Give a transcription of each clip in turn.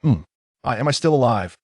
Hmm. Am I still alive?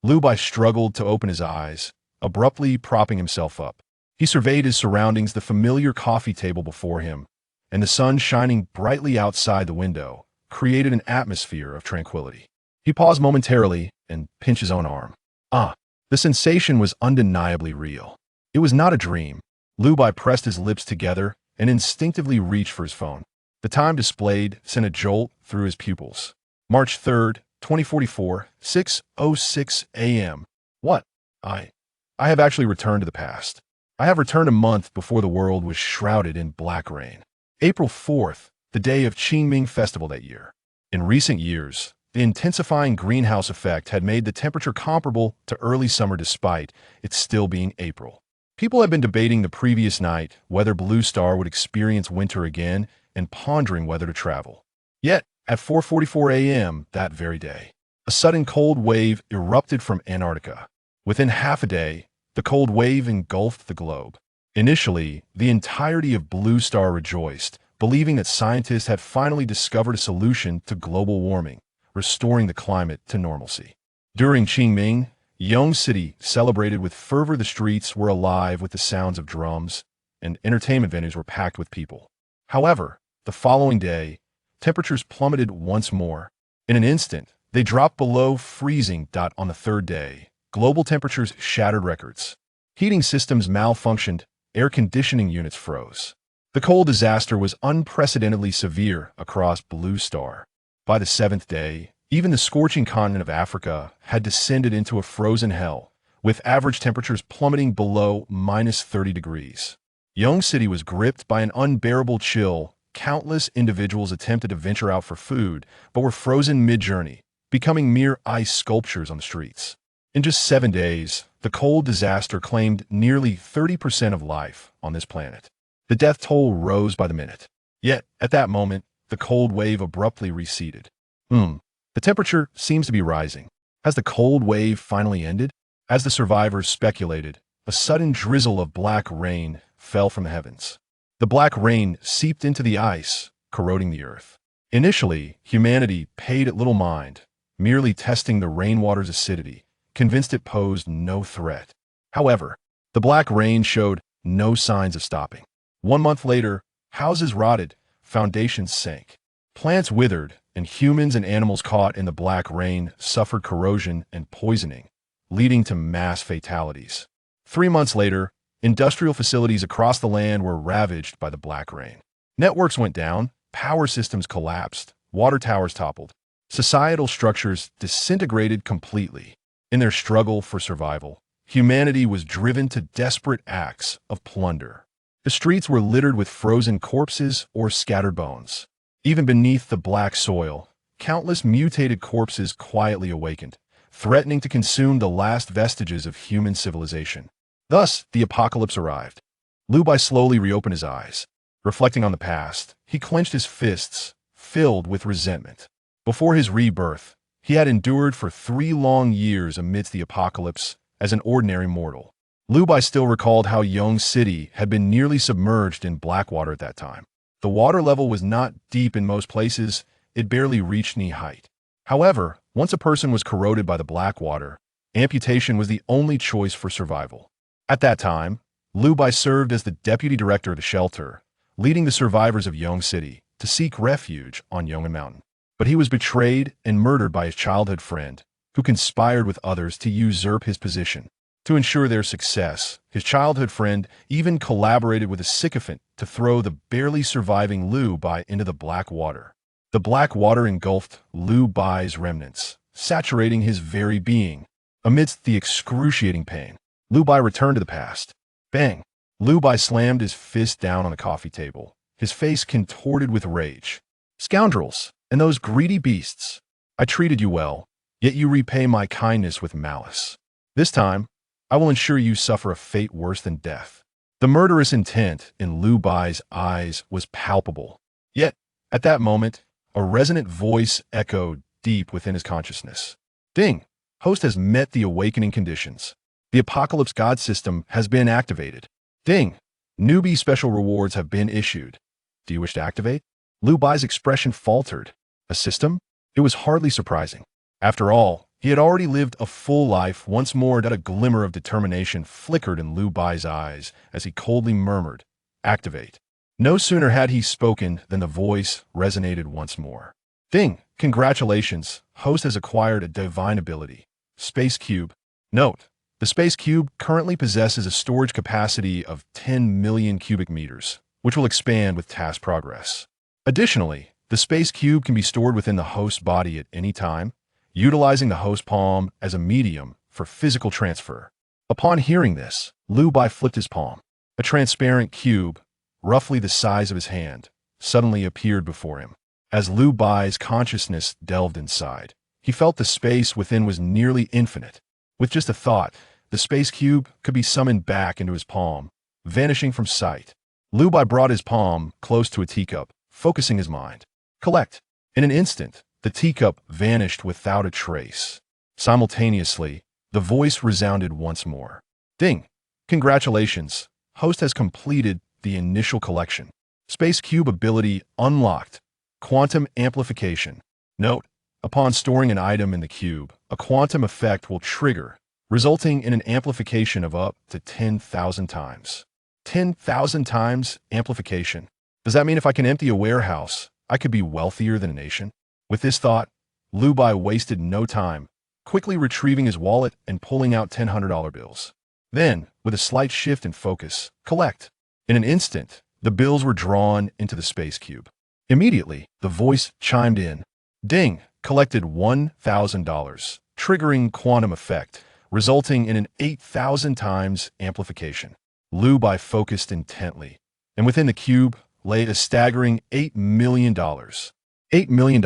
Lu Bai struggled to open his eyes, abruptly propping himself up. He surveyed his surroundings, the familiar coffee table before him, and the sun shining brightly outside the window created an atmosphere of tranquility. He paused momentarily and pinched his own arm. Ah, the sensation was undeniably real. It was not a dream. Lu Bai pressed his lips together and instinctively reached for his phone. The time displayed sent a jolt through his pupils. March 3rd, 2044, 6:06 a.m. What? I have actually returned to the past. I have returned a month before the world was shrouded in black rain. April 4th, the day of Qingming festival that year. In recent years, the intensifying greenhouse effect had made the temperature comparable to early summer despite it still being April. People had been debating the previous night whether Blue Star would experience winter again and pondering whether to travel. Yet, at 4:44 a.m. that very day, a sudden cold wave erupted from Antarctica. Within half a day, the cold wave engulfed the globe. Initially, the entirety of Blue Star rejoiced, believing that scientists had finally discovered a solution to global warming, restoring the climate to normalcy. During Qingming, Yongqing City celebrated with fervor. The streets were alive with the sounds of drums, and entertainment venues were packed with people. However, the following day, temperatures plummeted once more. In an instant, they dropped below freezing. On the third day, global temperatures shattered records. Heating systems malfunctioned, air conditioning units froze. The cold disaster was unprecedentedly severe across Blue Star. By the seventh day, even the scorching continent of Africa had descended into a frozen hell, with average temperatures plummeting below -30 degrees. Yongqing City was gripped by an unbearable chill. Countless individuals attempted to venture out for food, but were frozen mid-journey, becoming mere ice sculptures on the streets. In just 7 days, the cold disaster claimed nearly 30% of life on this planet. The death toll rose by the minute. Yet, at that moment, the cold wave abruptly receded. The temperature seems to be rising. Has the cold wave finally ended? As the survivors speculated, a sudden drizzle of black rain fell from the heavens. The black rain seeped into the ice, corroding the earth. Initially, humanity paid it little mind, merely testing the rainwater's acidity, convinced it posed no threat. However, the black rain showed no signs of stopping. 1 month later, houses rotted, foundations sank. Plants withered, and humans and animals caught in the black rain suffered corrosion and poisoning, leading to mass fatalities. 3 months later, industrial facilities across the land were ravaged by the black rain. Networks went down, power systems collapsed, water towers toppled. Societal structures disintegrated completely. In their struggle for survival, humanity was driven to desperate acts of plunder. The streets were littered with frozen corpses or scattered bones. Even beneath the black soil, countless mutated corpses quietly awakened, threatening to consume the last vestiges of human civilization. Thus, the apocalypse arrived. Lu Bai slowly reopened his eyes. Reflecting on the past, he clenched his fists, filled with resentment. Before his rebirth, he had endured for 3 long years amidst the apocalypse as an ordinary mortal. Lu Bai still recalled how Yongqing City had been nearly submerged in black water at that time. The water level was not deep in most places, it barely reached knee height. However, once a person was corroded by the black water, amputation was the only choice for survival. At that time, Lu Bai served as the deputy director of the shelter, leading the survivors of Yongqing City to seek refuge on Yongqing Mountain. But he was betrayed and murdered by his childhood friend, who conspired with others to usurp his position. To ensure their success, his childhood friend even collaborated with a sycophant to throw the barely surviving Lu Bai into the black water. The black water engulfed Lu Bai's remnants, saturating his very being. Amidst the excruciating pain, Lu Bai returned to the past. Bang! Lu Bai slammed his fist down on the coffee table, his face contorted with rage. Scoundrels, and those greedy beasts! I treated you well, yet you repay my kindness with malice. This time, I will ensure you suffer a fate worse than death. The murderous intent in Lu Bai's eyes was palpable. Yet, at that moment, a resonant voice echoed deep within his consciousness. Ding! Host has met the awakening conditions. The Apocalypse God system has been activated. Ding! Newbie special rewards have been issued. Do you wish to activate? Lu Bai's expression faltered. A system? It was hardly surprising. After all, he had already lived a full life. Once more that a glimmer of determination flickered in Liu Bai's eyes as he coldly murmured, "Activate." No sooner had he spoken than the voice resonated once more. "Ding! Congratulations, host has acquired a divine ability. Space Cube." Note: the Space Cube currently possesses a storage capacity of 10 million cubic meters, which will expand with task progress. Additionally, the Space Cube can be stored within the host's body at any time, utilizing the host palm as a medium for physical transfer. Upon hearing this, Liu Bai flipped his palm. A transparent cube, roughly the size of his hand, suddenly appeared before him. As Liu Bai's consciousness delved inside, he felt the space within was nearly infinite. With just a thought, the Space Cube could be summoned back into his palm, vanishing from sight. Liu Bai brought his palm close to a teacup, focusing his mind. Collect. In an instant, the teacup vanished without a trace. Simultaneously, the voice resounded once more. "Ding! Congratulations, host has completed the initial collection. Space Cube ability unlocked. Quantum amplification." Note: upon storing an item in the cube, a quantum effect will trigger, resulting in an amplification of up to 10,000 times. 10,000 times amplification. Does that mean if I can empty a warehouse, I could be wealthier than a nation? With this thought, Liu Bai wasted no time, quickly retrieving his wallet and pulling out $100 bills. Then, with a slight shift in focus, collect. In an instant, the bills were drawn into the Space Cube. Immediately, the voice chimed in. "Ding! Collected $1,000, triggering quantum effect, resulting in an 8,000 times amplification." Liu Bai focused intently, and within the cube lay a staggering $8 million. $8 million.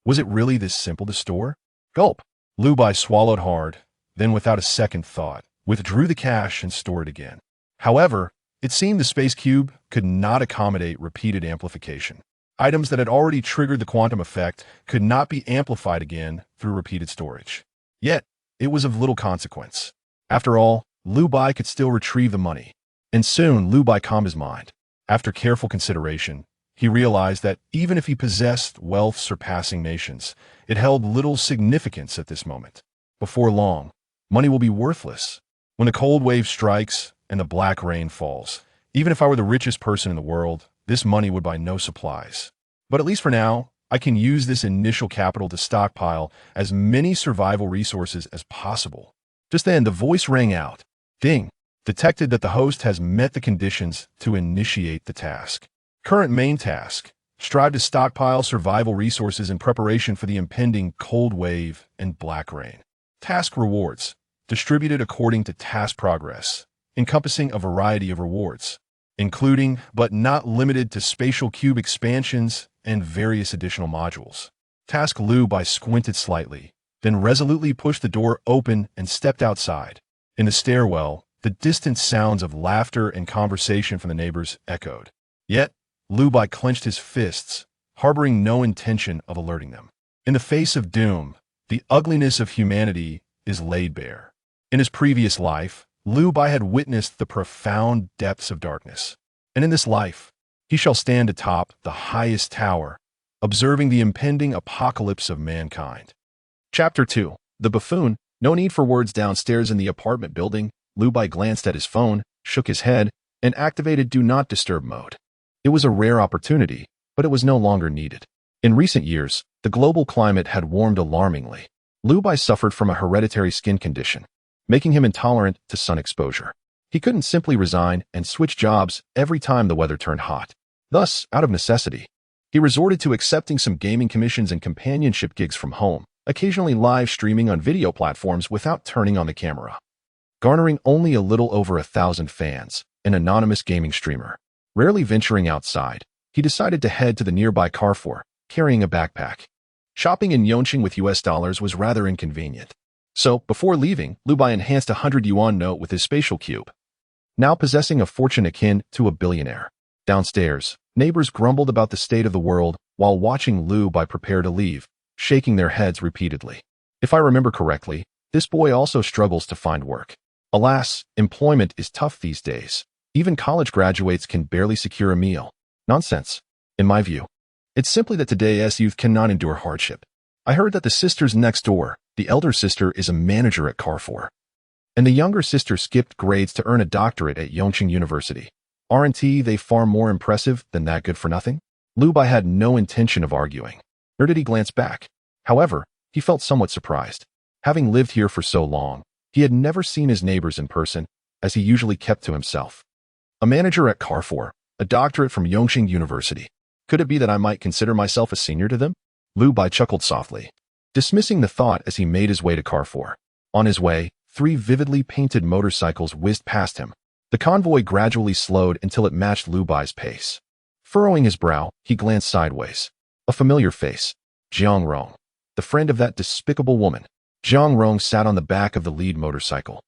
Was it really this simple to store? Gulp. Liu Bai swallowed hard, then without a second thought, withdrew the cash and stored it again. However, it seemed the Space Cube could not accommodate repeated amplification. Items that had already triggered the quantum effect could not be amplified again through repeated storage. Yet, it was of little consequence. After all, Liu Bai could still retrieve the money. And soon, Liu Bai calmed his mind. After careful consideration, he realized that even if he possessed wealth surpassing nations, it held little significance at this moment. Before long, money will be worthless. When the cold wave strikes and the black rain falls, even if I were the richest person in the world, this money would buy no supplies. But at least for now, I can use this initial capital to stockpile as many survival resources as possible. Just then, the voice rang out. "Ding! Detected that the host has met the conditions to initiate the task. Current main task: strive to stockpile survival resources in preparation for the impending cold wave and black rain. Task rewards, distributed according to task progress, encompassing a variety of rewards, including but not limited to spatial cube expansions and various additional modules." Task Liu Bai squinted slightly, then resolutely pushed the door open and stepped outside. In the stairwell, the distant sounds of laughter and conversation from the neighbors echoed. Yet, Liu Bai clenched his fists, harboring no intention of alerting them. In the face of doom, the ugliness of humanity is laid bare. In his previous life, Liu Bai had witnessed the profound depths of darkness. And in this life, he shall stand atop the highest tower, observing the impending apocalypse of mankind. Chapter 2. The Buffoon. No need for words. Downstairs in the apartment building, Liu Bai glanced at his phone, shook his head, and activated Do Not Disturb mode. It was a rare opportunity, but it was no longer needed. In recent years, the global climate had warmed alarmingly. Liu Bai suffered from a hereditary skin condition, making him intolerant to sun exposure. He couldn't simply resign and switch jobs every time the weather turned hot. Thus, out of necessity, he resorted to accepting some gaming commissions and companionship gigs from home, occasionally live streaming on video platforms without turning on the camera. Garnering only a little over 1,000 fans, an anonymous gaming streamer. Rarely venturing outside, he decided to head to the nearby Carrefour, carrying a backpack. Shopping in Yongqing with US dollars was rather inconvenient. So, before leaving, Liu Bai enhanced a 100 yuan note with his spatial cube, now possessing a fortune akin to a billionaire. Downstairs, neighbors grumbled about the state of the world while watching Liu Bai prepare to leave, shaking their heads repeatedly. If I remember correctly, this boy also struggles to find work. Alas, employment is tough these days. Even college graduates can barely secure a meal. Nonsense, in my view. It's simply that today's youth cannot endure hardship. I heard that the sisters next door, the elder sister is a manager at Carrefour, and the younger sister skipped grades to earn a doctorate at Yongcheng University. Aren't they far more impressive than that good-for-nothing? Lu Bai had no intention of arguing, nor did he glance back. However, he felt somewhat surprised. Having lived here for so long, he had never seen his neighbors in person, as he usually kept to himself. A manager at Carrefour, a doctorate from Yongcheng University. Could it be that I might consider myself a senior to them? Lu Bai chuckled softly, dismissing the thought as he made his way to Carrefour. On his way, 3 vividly painted motorcycles whizzed past him. The convoy gradually slowed until it matched Lu Bai's pace. Furrowing his brow, he glanced sideways. A familiar face. Jiang Rong, the friend of that despicable woman. Jiang Rong sat on the back of the lead motorcycle,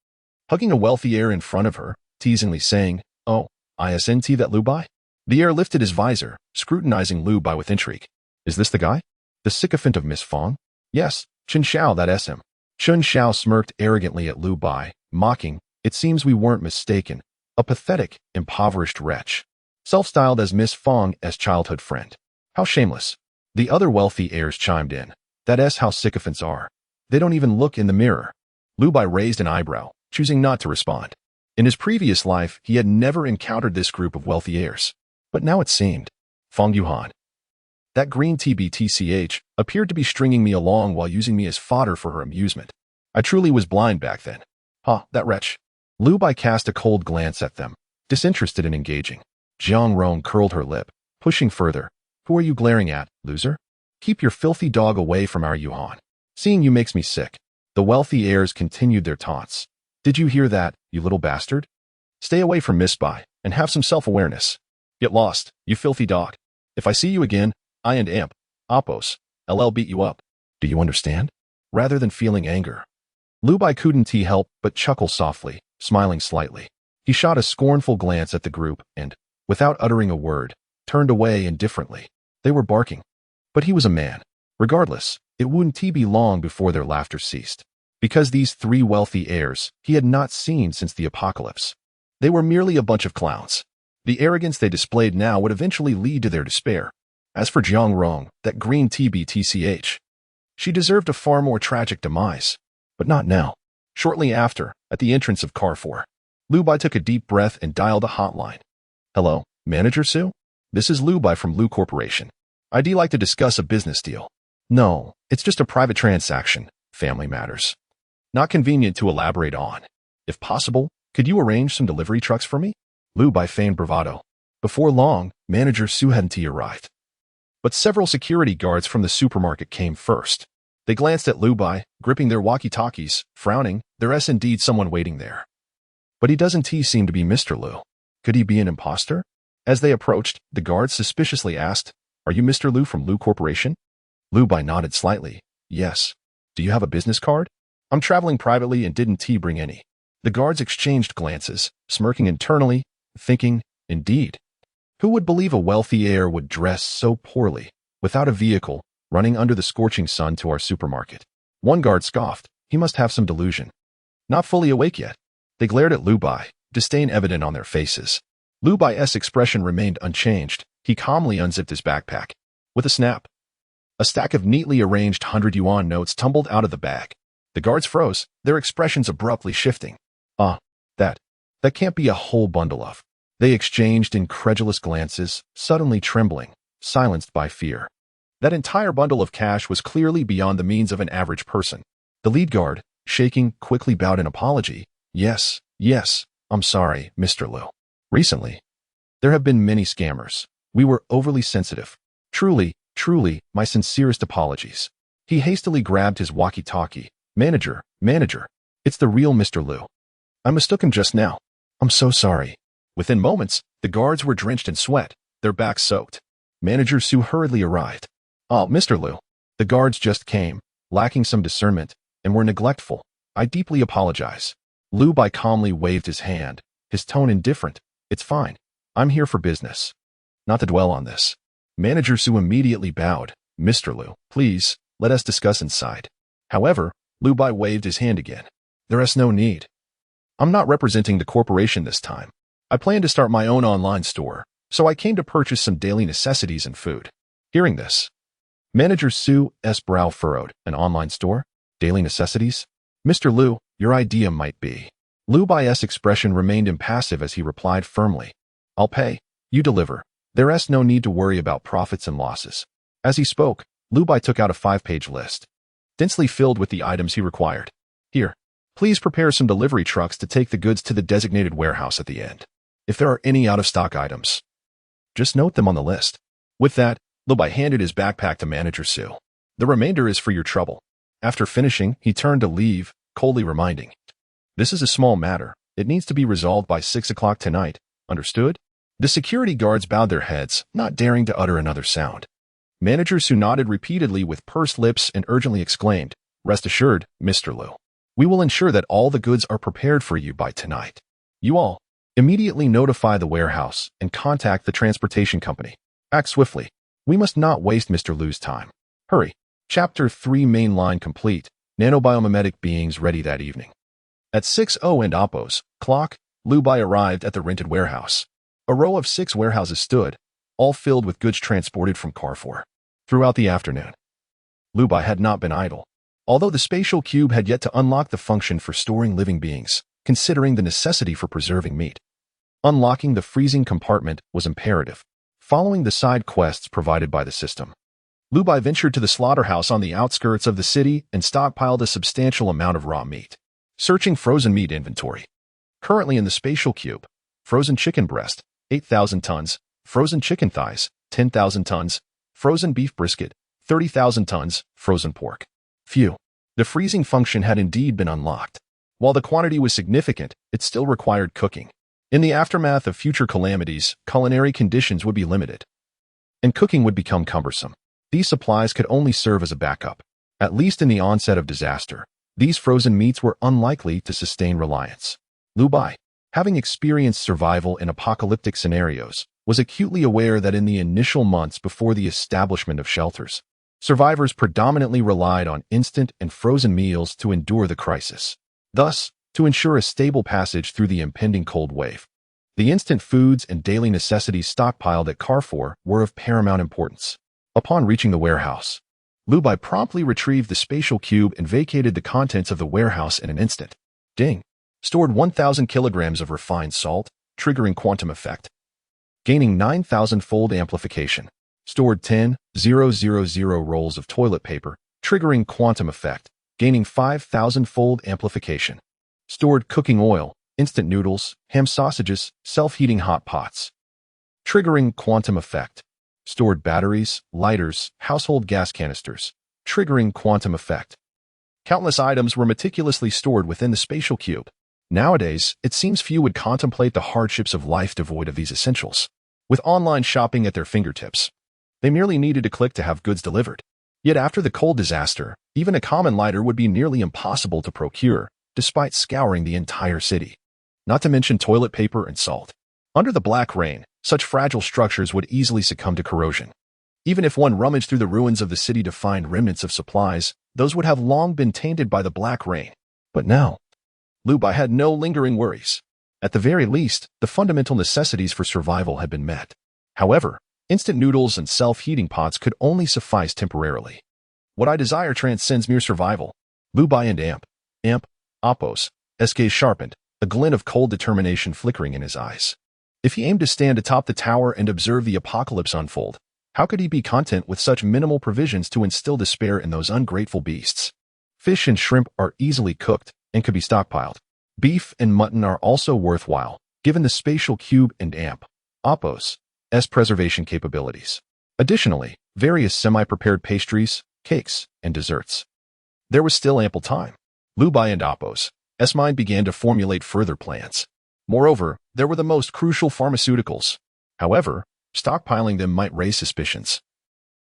hugging a wealthy heir in front of her, teasingly saying, "Oh, isn't that Lu Bai?" The heir lifted his visor, scrutinizing Lu Bai with intrigue. "Is this the guy? The sycophant of Miss Fong?" "Yes, Chen Xiao, that's him." Chen Xiao smirked arrogantly at Lu Bai, mocking, "It seems we weren't mistaken. A pathetic, impoverished wretch, self-styled as Miss Fong's childhood friend. How shameless." The other wealthy heirs chimed in. "That's how sycophants are. They don't even look in the mirror." Lu Bai raised an eyebrow, choosing not to respond. In his previous life, he had never encountered this group of wealthy heirs. But now it seemed. Fong Yuhan, that green TBTCH, appeared to be stringing me along while using me as fodder for her amusement. I truly was blind back then. That wretch. Lu Bai cast a cold glance at them, disinterested in engaging. Jiang Rong curled her lip, pushing further. "Who are you glaring at, loser? Keep your filthy dog away from our Yuhan. Seeing you makes me sick." The wealthy heirs continued their taunts. "Did you hear that, you little bastard? Stay away from Miss Bai, and have some self-awareness. Get lost, you filthy dog. If I see you again, I and Amp, Oppos, LL beat you up. Do you understand?" Rather than feeling anger, Lu Bai couldn't help but chuckle softly, smiling slightly. He shot a scornful glance at the group and, without uttering a word, turned away indifferently. They were barking. But he was a man. Regardless, it wouldn't be long before their laughter ceased. Because these 3 wealthy heirs he had not seen since the apocalypse. They were merely a bunch of clowns. The arrogance they displayed now would eventually lead to their despair. As for Jiang Rong, that green TBTCH, she deserved a far more tragic demise. But not now. Shortly after, at the entrance of Carrefour, Lu Bai took a deep breath and dialed a hotline. "Hello, Manager Su? This is Lu Bai from Lu Corporation. I'd like to discuss a business deal." "No, it's just a private transaction, family matters. Not convenient to elaborate on. If possible, could you arrange some delivery trucks for me?" Lu Bai feigned bravado. Before long, Manager Su hadn't arrived. But several security guards from the supermarket came first. They glanced at Lu Bai, gripping their walkie-talkies, frowning. There's indeed someone waiting there. But he doesn't seem to be Mr. Lu. Could he be an imposter? As they approached, the guards suspiciously asked, "Are you Mr. Lu from Lu Corporation?" Lu Bai nodded slightly. "Yes. Do you have a business card?" "I'm traveling privately and didn't bring any." The guards exchanged glances, smirking internally, thinking, indeed. Who would believe a wealthy heir would dress so poorly, without a vehicle, running under the scorching sun to our supermarket? One guard scoffed. He must have some delusion. Not fully awake yet. They glared at Lu Bai, disdain evident on their faces. Lu Bai's expression remained unchanged. He calmly unzipped his backpack. With a snap, a stack of neatly arranged 100 yuan notes tumbled out of the bag. The guards froze, their expressions abruptly shifting. That can't be a whole bundle of. They exchanged incredulous glances, suddenly trembling, silenced by fear. That entire bundle of cash was clearly beyond the means of an average person. The lead guard, shaking, quickly bowed in apology. Yes, I'm sorry, Mr. Lu. Recently, there have been many scammers. We were overly sensitive. Truly, my sincerest apologies." He hastily grabbed his walkie-talkie. Manager, it's the real Mr. Lu. I mistook him just now. I'm so sorry." Within moments, the guards were drenched in sweat, their backs soaked. Manager Su hurriedly arrived. "Oh, Mr. Lu. The guards just came, lacking some discernment, and were neglectful. I deeply apologize." Lu Bai calmly waved his hand, his tone indifferent. "It's fine. I'm here for business. Not to dwell on this." Manager Su immediately bowed. "Mr. Lu, please, let us discuss inside." However, Lu Bai waved his hand again. "There is no need. I'm not representing the corporation this time. I plan to start my own online store, so I came to purchase some daily necessities and food." Hearing this, Manager Su's brow furrowed. An online store? Daily necessities? Mr. Liu, your idea might be. Liu Bai's expression remained impassive as he replied firmly. I'll pay. You deliver. There's no need to worry about profits and losses. As he spoke, Liu Bai took out a 5-page list, densely filled with the items he required. Here, please prepare some delivery trucks to take the goods to the designated warehouse at the end. If there are any out-of-stock items, just note them on the list. With that, Liu Bai handed his backpack to Manager Su. The remainder is for your trouble. After finishing, he turned to leave, coldly reminding. This is a small matter. It needs to be resolved by 6 o'clock tonight. Understood? The security guards bowed their heads, not daring to utter another sound. Manager Su nodded repeatedly with pursed lips and urgently exclaimed, Rest assured, Mr. Liu. We will ensure that all the goods are prepared for you by tonight. You all, immediately notify the warehouse and contact the transportation company. Act swiftly. We must not waste Mr. Liu's time. Hurry. Chapter 3 main line complete. Nanobiomimetic beings ready that evening. At 6:00 and Oppo's clock, Liu Bai arrived at the rented warehouse. A row of 6 warehouses stood, all filled with goods transported from Carrefour. Throughout the afternoon, Liu Bai had not been idle. Although the spatial cube had yet to unlock the function for storing living beings, considering the necessity for preserving meat. Unlocking the freezing compartment was imperative, following the side quests provided by the system. Liu Bai ventured to the slaughterhouse on the outskirts of the city and stockpiled a substantial amount of raw meat. Searching frozen meat inventory. Currently in the spatial cube, frozen chicken breast, 8,000 tons, frozen chicken thighs, 10,000 tons, frozen beef brisket, 30,000 tons, frozen pork. Phew. The freezing function had indeed been unlocked. While the quantity was significant, it still required cooking. In the aftermath of future calamities, culinary conditions would be limited, and cooking would become cumbersome. These supplies could only serve as a backup. At least in the onset of disaster, these frozen meats were unlikely to sustain reliance. Liu Bai, having experienced survival in apocalyptic scenarios, was acutely aware that in the initial months before the establishment of shelters, survivors predominantly relied on instant and frozen meals to endure the crisis. Thus, to ensure a stable passage through the impending cold wave, the instant foods and daily necessities stockpiled at Carrefour were of paramount importance. Upon reaching the warehouse, Liu Bai promptly retrieved the spatial cube and vacated the contents of the warehouse in an instant. Ding! Stored 1,000 kilograms of refined salt, triggering quantum effect. Gaining 9,000-fold amplification. Stored 10,000 rolls of toilet paper, triggering quantum effect, gaining 5,000-fold amplification. Stored cooking oil, instant noodles, ham sausages, self-heating hot pots, triggering quantum effect. Stored batteries, lighters, household gas canisters, triggering quantum effect. Countless items were meticulously stored within the spatial cube. Nowadays, it seems few would contemplate the hardships of life devoid of these essentials. With online shopping at their fingertips, they merely needed to click to have goods delivered. Yet after the cold disaster, even a common lighter would be nearly impossible to procure, despite scouring the entire city. Not to mention toilet paper and salt. Under the black rain, such fragile structures would easily succumb to corrosion. Even if one rummaged through the ruins of the city to find remnants of supplies, those would have long been tainted by the black rain. But now, Liu Bai had no lingering worries. At the very least, the fundamental necessities for survival had been met. However, instant noodles and self-heating pots could only suffice temporarily. What I desire transcends mere survival. Liu Bai and Oppo's gaze sharpened, a glint of cold determination flickering in his eyes. If he aimed to stand atop the tower and observe the apocalypse unfold, how could he be content with such minimal provisions to instill despair in those ungrateful beasts? Fish and shrimp are easily cooked and could be stockpiled. Beef and mutton are also worthwhile, given the spatial cube and Oppo's preservation capabilities. Additionally, various semi-prepared pastries, cakes, and desserts. There was still ample time. Liu Bai and Oppo's mind began to formulate further plans. Moreover, there were the most crucial pharmaceuticals. However, stockpiling them might raise suspicions.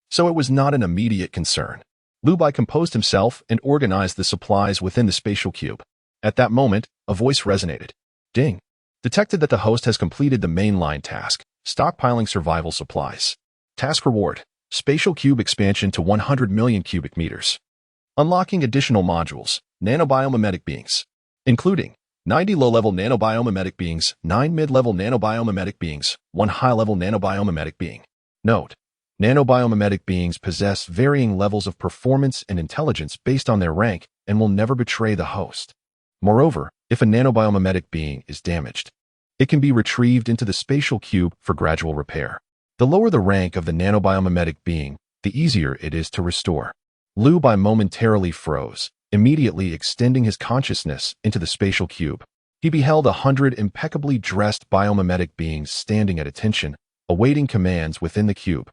So it was not an immediate concern. Liu Bai composed himself and organized the supplies within the spatial cube. At that moment, a voice resonated. Ding! Detected that the host has completed the mainline task, stockpiling survival supplies. Task reward, spatial cube expansion to 100 million cubic meters. Unlocking additional modules, nanobiomimetic beings, including 90 low-level nanobiomimetic beings, 9 mid-level nanobiomimetic beings, 1 high-level nanobiomimetic being. Note: Nanobiomimetic beings possess varying levels of performance and intelligence based on their rank and will never betray the host. Moreover, if a nanobiomimetic being is damaged, it can be retrieved into the spatial cube for gradual repair. The lower the rank of the nanobiomimetic being, the easier it is to restore. Liu Bai momentarily froze, immediately extending his consciousness into the spatial cube. He beheld 100 impeccably dressed biomimetic beings standing at attention, awaiting commands within the cube.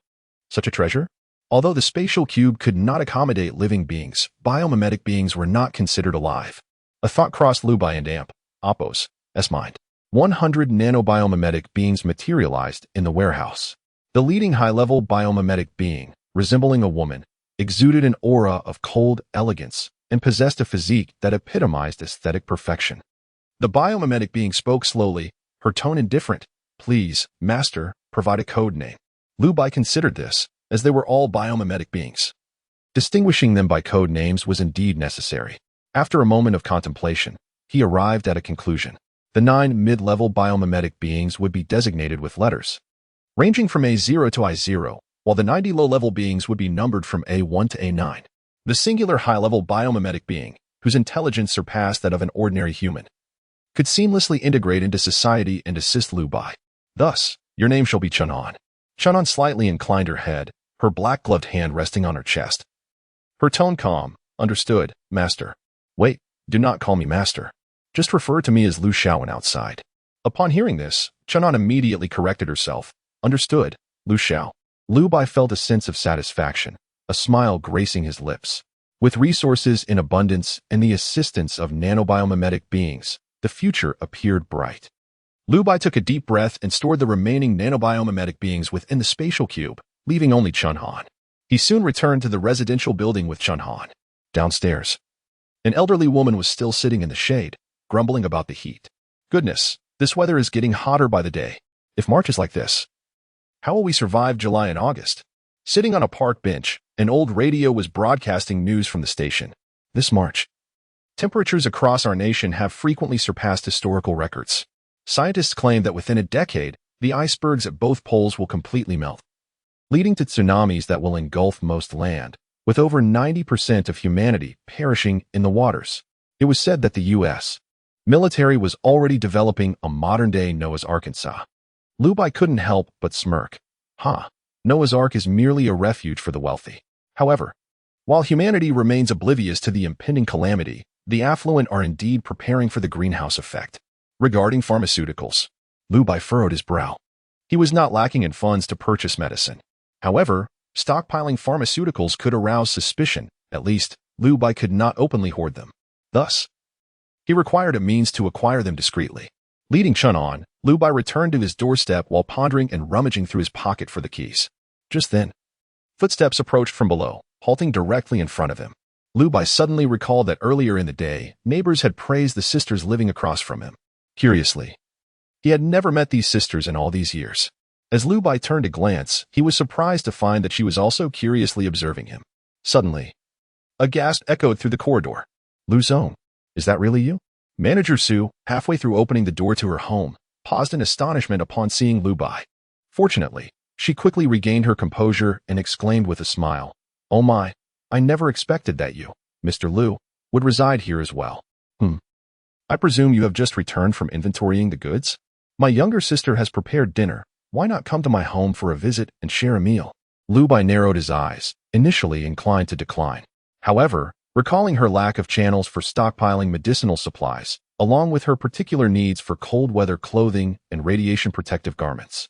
Such a treasure? Although the spatial cube could not accommodate living beings, biomimetic beings were not considered alive. A thought crossed Liu Bai and Appo's mind. 100 nanobiomimetic beings materialized in the warehouse. The leading high-level biomimetic being, resembling a woman, exuded an aura of cold elegance and possessed a physique that epitomized aesthetic perfection. The biomimetic being spoke slowly, her tone indifferent. "Please, master, provide a code name." Liu Bai considered this, as they were all biomimetic beings. Distinguishing them by code names was indeed necessary. After a moment of contemplation, he arrived at a conclusion. The 9 mid-level biomimetic beings would be designated with letters, ranging from A0 to I0, while the 90 low-level beings would be numbered from A1 to A9. The singular high-level biomimetic being, whose intelligence surpassed that of an ordinary human, could seamlessly integrate into society and assist Liu Bai. Thus, "Your name shall be Chun'an." Chun'an slightly inclined her head, her black-gloved hand resting on her chest. Her tone calm. "Understood, master." "Wait, do not call me master. Just refer to me as Lu Xiao when outside." Upon hearing this, Chun'an immediately corrected herself. "Understood, Lu Xiao." Liu Bai felt a sense of satisfaction, a smile gracing his lips. With resources in abundance and the assistance of nanobiomimetic beings, the future appeared bright. Liu Bai took a deep breath and stored the remaining nanobiomimetic beings within the spatial cube, leaving only Chun'an. He soon returned to the residential building with Chun'an. Downstairs, an elderly woman was still sitting in the shade, grumbling about the heat. "Goodness, this weather is getting hotter by the day. If March is like this, how will we survive July and August?" Sitting on a park bench, an old radio was broadcasting news from the station. "This March, temperatures across our nation have frequently surpassed historical records. Scientists claim that within a decade, the icebergs at both poles will completely melt, leading to tsunamis that will engulf most land, with over 90% of humanity perishing in the waters." It was said that the U.S. military was already developing a modern-day Noah's Arkansas. Liu Bai couldn't help but smirk. Noah's Ark is merely a refuge for the wealthy. However, while humanity remains oblivious to the impending calamity, the affluent are indeed preparing for the greenhouse effect. Regarding pharmaceuticals, Liu Bai furrowed his brow. He was not lacking in funds to purchase medicine. However, stockpiling pharmaceuticals could arouse suspicion. At least, Liu Bai could not openly hoard them. Thus, he required a means to acquire them discreetly. Leading Chun'an, Liu Bai returned to his doorstep while pondering and rummaging through his pocket for the keys. Just then, footsteps approached from below, halting directly in front of him. Liu Bai suddenly recalled that earlier in the day, neighbors had praised the sisters living across from him. Curiously, he had never met these sisters in all these years. As Liu Bai turned to glance, he was surprised to find that she was also curiously observing him. Suddenly, a gasp echoed through the corridor. "Lu Zong, is that really you?" Manager Su, halfway through opening the door to her home, paused in astonishment upon seeing Liu Bai. Fortunately, she quickly regained her composure and exclaimed with a smile, "Oh my, I never expected that you, Mr. Liu, would reside here as well. I presume you have just returned from inventorying the goods? My younger sister has prepared dinner. Why not come to my home for a visit and share a meal?" Liu Bai narrowed his eyes, initially inclined to decline. However, recalling her lack of channels for stockpiling medicinal supplies, along with her particular needs for cold weather clothing and radiation protective garments,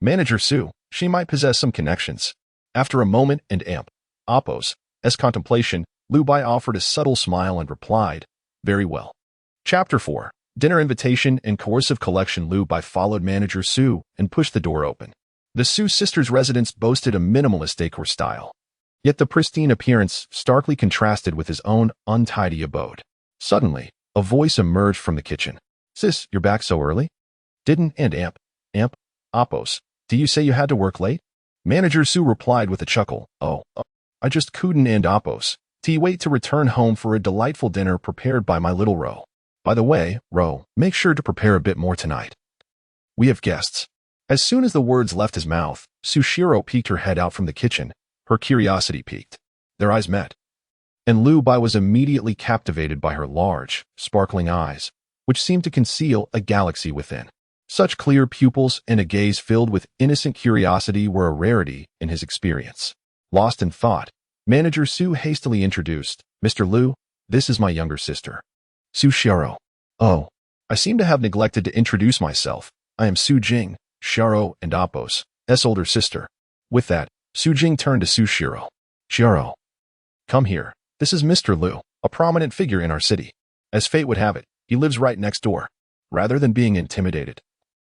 Manager Su, she might possess some connections. After a moment and Appo's contemplation, Liu Bai offered a subtle smile and replied, "Very well." Chapter 4. Dinner Invitation and Coercive Collection. Liu Bai followed Manager Su and pushed the door open. The Su sisters' residence boasted a minimalist decor style, yet the pristine appearance starkly contrasted with his own untidy abode. Suddenly, a voice emerged from the kitchen. "Sis, you're back so early? Didn't Appo's, do you say you had to work late?" Manager Su replied with a chuckle, I just couldn't Appo's. Do you wait to return home for a delightful dinner prepared by my little Ro. By the way, Ro, make sure to prepare a bit more tonight. We have guests." As soon as the words left his mouth, Sushiro peeked her head out from the kitchen. Her curiosity piqued. Their eyes met, and Lu Bai was immediately captivated by her large, sparkling eyes, which seemed to conceal a galaxy within. Such clear pupils and a gaze filled with innocent curiosity were a rarity in his experience. Lost in thought, Manager Su hastily introduced, "Mr. Lu, this is my younger sister, Sushiro." "Oh, I seem to have neglected to introduce myself. I am Su Jing, Shiro and Appo's older sister." With that, Su Jing turned to Sushiro. "Shiro, come here. This is Mr. Lu, a prominent figure in our city. As fate would have it, he lives right next door." Rather than being intimidated,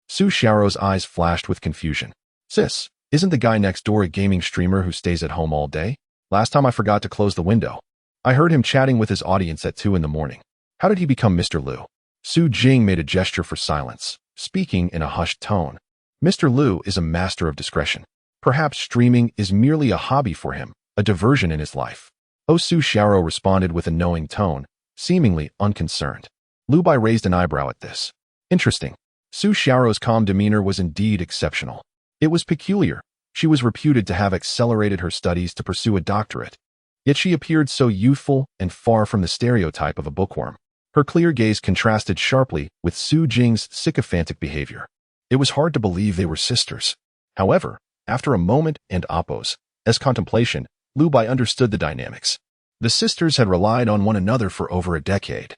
Sushiro's eyes flashed with confusion. "Sis, isn't the guy next door a gaming streamer who stays at home all day? Last time I forgot to close the window. I heard him chatting with his audience at 2 in the morning. How did he become Mr. Lu?" Su Jing made a gesture for silence, speaking in a hushed tone. Mr. Lu is a master of discretion. Perhaps streaming is merely a hobby for him, a diversion in his life. Sushiro responded with a knowing tone, seemingly unconcerned. Lu Bai raised an eyebrow at this. Interesting. Sushiro's calm demeanor was indeed exceptional. It was peculiar. She was reputed to have accelerated her studies to pursue a doctorate. Yet she appeared so youthful and far from the stereotype of a bookworm. Her clear gaze contrasted sharply with Su Jing's sycophantic behavior. It was hard to believe they were sisters. However, after a moment and Appo's contemplation, Lu Bai understood the dynamics. The sisters had relied on one another for over a decade.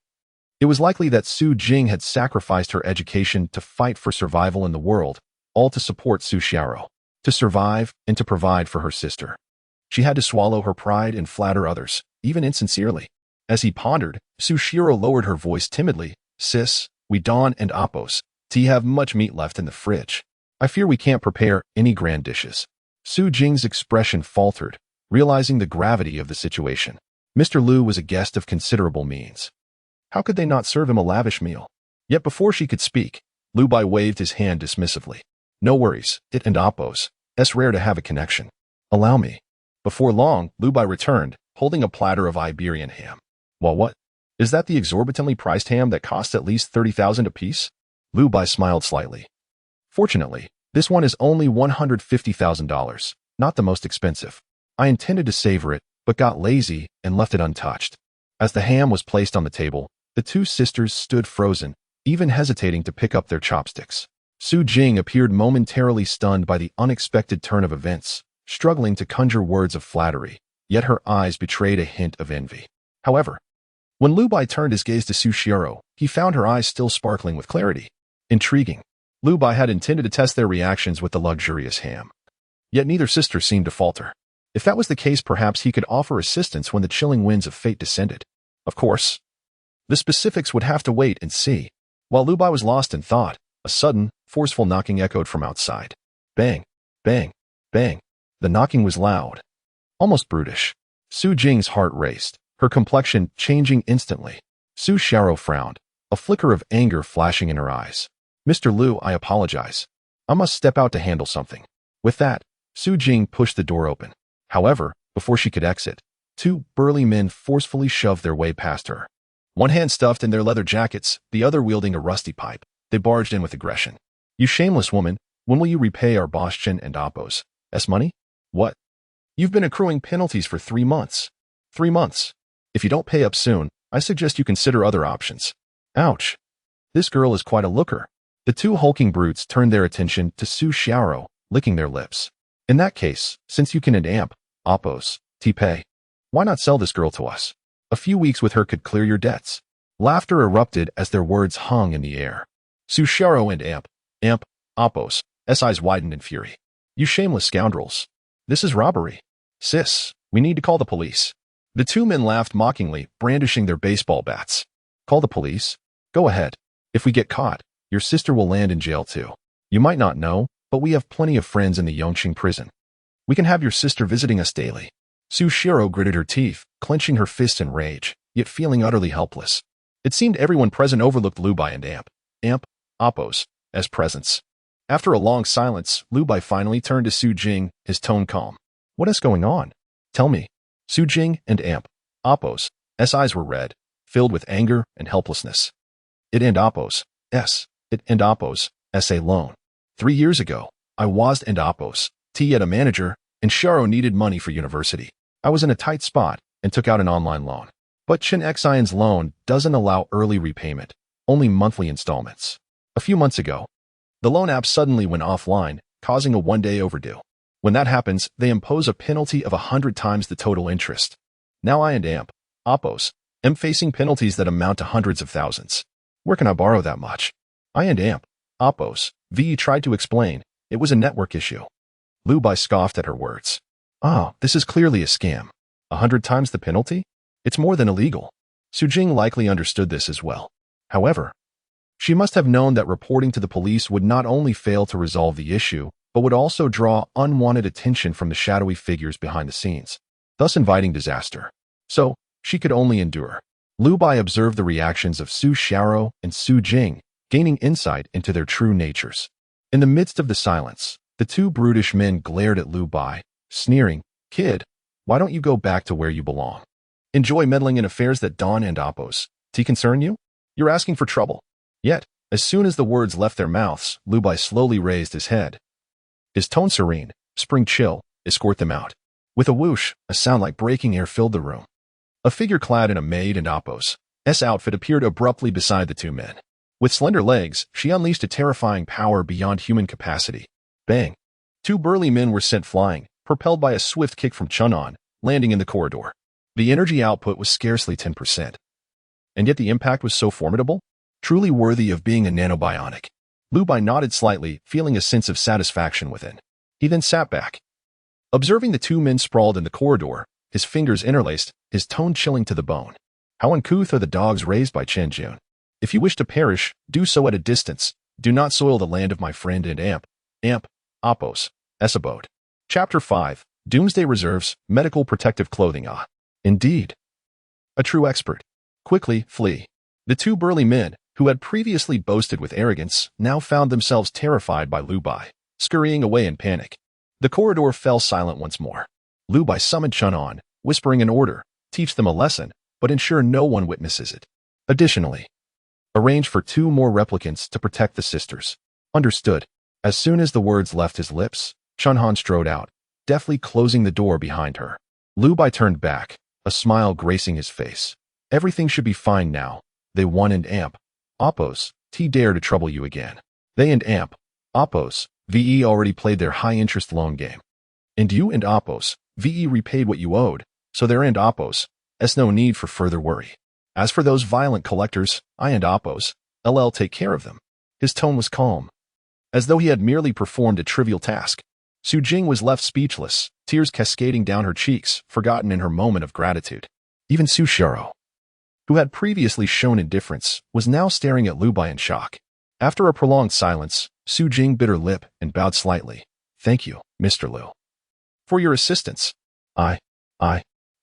It was likely that Su Jing had sacrificed her education to fight for survival in the world, all to support Sushiro, to survive and to provide for her sister. She had to swallow her pride and flatter others, even insincerely. As he pondered, Sushiro lowered her voice timidly. "Sis, we Don and Appo's tea have much meat left in the fridge. I fear we can't prepare any grand dishes." Su Jing's expression faltered, realizing the gravity of the situation. Mr. Lu was a guest of considerable means. How could they not serve him a lavish meal? Yet before she could speak, Lu Bai waved his hand dismissively. "No worries, it and Appo's. It's rare to have a connection. Allow me." Before long, Lu Bai returned, holding a platter of Iberian ham. "Well, what? Is that the exorbitantly priced ham that costs at least 30,000 apiece?" Lu Bai smiled slightly. "Fortunately, this one is only $150,000, not the most expensive. I intended to savor it, but got lazy and left it untouched." As the ham was placed on the table, the two sisters stood frozen, even hesitating to pick up their chopsticks. Su Jing appeared momentarily stunned by the unexpected turn of events, struggling to conjure words of flattery, yet her eyes betrayed a hint of envy. However, when Lu Bai turned his gaze to Sushiro, he found her eyes still sparkling with clarity. Intriguing. Lu Bai had intended to test their reactions with the luxurious ham. Yet neither sister seemed to falter. If that was the case, perhaps he could offer assistance when the chilling winds of fate descended. Of course, the specifics would have to wait and see. While Lu Bai was lost in thought, a sudden, forceful knocking echoed from outside. Bang, bang, bang. The knocking was loud, almost brutish. Su Jing's heart raced, her complexion changing instantly. Sushiro frowned, a flicker of anger flashing in her eyes. "Mr. Lu, I apologize. I must step out to handle something." With that, Su Jing pushed the door open. However, before she could exit, two burly men forcefully shoved their way past her. One hand stuffed in their leather jackets, the other wielding a rusty pipe, they barged in with aggression. "You shameless woman, when will you repay our Boschen and Appo's money?" "What? You've been accruing penalties for 3 months. 3 months. If you don't pay up soon, I suggest you consider other options." Ouch. This girl is quite a looker. The two hulking brutes turned their attention to Sushiro, licking their lips. "In that case, since you can and Appo's pay, why not sell this girl to us? A few weeks with her could clear your debts." Laughter erupted as their words hung in the air. Sushiro and Appo's eyes widened in fury. "You shameless scoundrels. This is robbery. Sis, we need to call the police." The two men laughed mockingly, brandishing their baseball bats. "Call the police? Go ahead. If we get caught, your sister will land in jail too. You might not know, but we have plenty of friends in the Yongqing prison. We can have your sister visiting us daily." Sushiro gritted her teeth, clenching her fists in rage, yet feeling utterly helpless. It seemed everyone present overlooked Lu Bai and Appo's presence. After a long silence, Lu Bai finally turned to Su Jing, his tone calm. "What is going on? Tell me." Su Jing and Appo's eyes were red, filled with anger and helplessness. It and Appo's alone. 3 years ago, I was and Oppos, T at a manager, and Sharo needed money for university. I was in a tight spot and took out an online loan. But Chen Xian's loan doesn't allow early repayment, only monthly installments. A few months ago, the loan app suddenly went offline, causing a one-day overdue. When that happens, they impose a penalty of 100 times the total interest. Now I and Oppos, am facing penalties that amount to hundreds of thousands. Where can I borrow that much? I and Oppos, VE tried to explain. It was a network issue. Lu Bai scoffed at her words. Ah, this is clearly a scam. 100 times the penalty? It's more than illegal. Su Jing likely understood this as well. However, she must have known that reporting to the police would not only fail to resolve the issue, but would also draw unwanted attention from the shadowy figures behind the scenes, thus inviting disaster. So, she could only endure. Lu Bai observed the reactions of Su Xiao and Su Jing, gaining insight into their true natures. In the midst of the silence, the two brutish men glared at Lu Bai, sneering, "Kid, why don't you go back to where you belong? Enjoy meddling in affairs that Don and Oppos concern you? You're asking for trouble." Yet, as soon as the words left their mouths, Lu Bai slowly raised his head. His tone serene, spring chill, escort them out. With a whoosh, a sound like breaking air filled the room. A figure clad in a maid and Oppos' outfit appeared abruptly beside the two men. With slender legs, she unleashed a terrifying power beyond human capacity. Bang! Two burly men were sent flying, propelled by a swift kick from Chun'an, landing in the corridor. The energy output was scarcely 10%. And yet the impact was so formidable, truly worthy of being a nanobionic. Lu Bai nodded slightly, feeling a sense of satisfaction within. He then sat back. Observing the two men sprawled in the corridor, his fingers interlaced, his tone chilling to the bone. How uncouth are the dogs raised by Chen Jun. If you wish to perish, do so at a distance. Do not soil the land of my friend and Oppos' abode. Chapter 5, Doomsday Reserves, Medical Protective Clothing. Ah, indeed. A true expert. Quickly, flee. The two burly men, who had previously boasted with arrogance, now found themselves terrified by Lu Bai, scurrying away in panic. The corridor fell silent once more. Lu Bai summoned Chun'an, whispering an order, teach them a lesson, but ensure no one witnesses it. Additionally, arrange for 2 more replicants to protect the sisters. Understood. As soon as the words left his lips, Chun'an strode out, deftly closing the door behind her. Lu Bai turned back, a smile gracing his face. Everything should be fine now. They won and Oppos, T dare to trouble you again. They and Oppos, VE already played their high-interest loan game. And you and Oppos, VE repaid what you owed, so there and Oppos, no need for further worry. As for those violent collectors, I and Oppos, LL take care of them. His tone was calm, as though he had merely performed a trivial task. Su Jing was left speechless, tears cascading down her cheeks, forgotten in her moment of gratitude. Even Su Xiao, who had previously shown indifference, was now staring at Lu Bai in shock. After a prolonged silence, Su Jing bit her lip and bowed slightly. Thank you, Mr. Lu, for your assistance.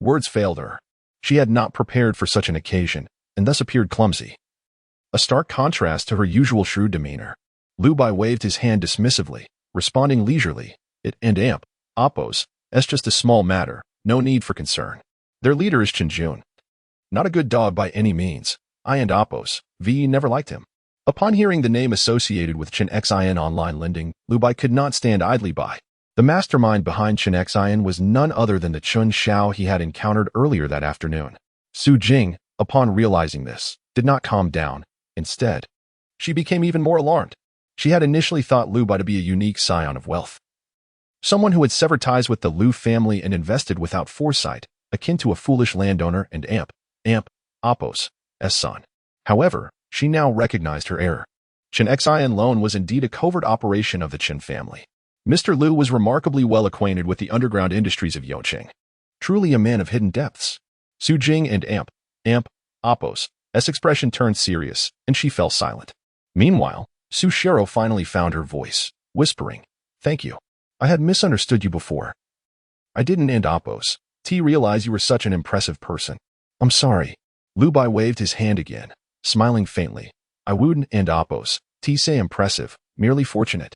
Words failed her. She had not prepared for such an occasion, and thus appeared clumsy. A stark contrast to her usual shrewd demeanor. Lu Bai waved his hand dismissively, responding leisurely. It and Oppos, just a small matter, no need for concern. Their leader is Chen Jun. Not a good dog by any means. I and Oppos, VE never liked him. Upon hearing the name associated with Chen Xian online lending, Lu Bai could not stand idly by. The mastermind behind Chen Xian was none other than the Chun Xiao he had encountered earlier that afternoon. Su Jing, upon realizing this, did not calm down. Instead, she became even more alarmed. She had initially thought Lu Bai to be a unique scion of wealth. Someone who had severed ties with the Lu family and invested without foresight, akin to a foolish landowner and Oppos' son. However, she now recognized her error. Chen Xian loan was indeed a covert operation of the Chen family. Mr. Lu was remarkably well acquainted with the underground industries of Yongqing. Truly a man of hidden depths. Su Jing and Oppos' expression turned serious, and she fell silent. Meanwhile, Su Xiao finally found her voice, whispering, Thank you. I had misunderstood you before. I didn't and Oppos. Realize you were such an impressive person. I'm sorry. Lu Bai waved his hand again, smiling faintly. I wouldn't and Oppos. Say impressive, merely fortunate.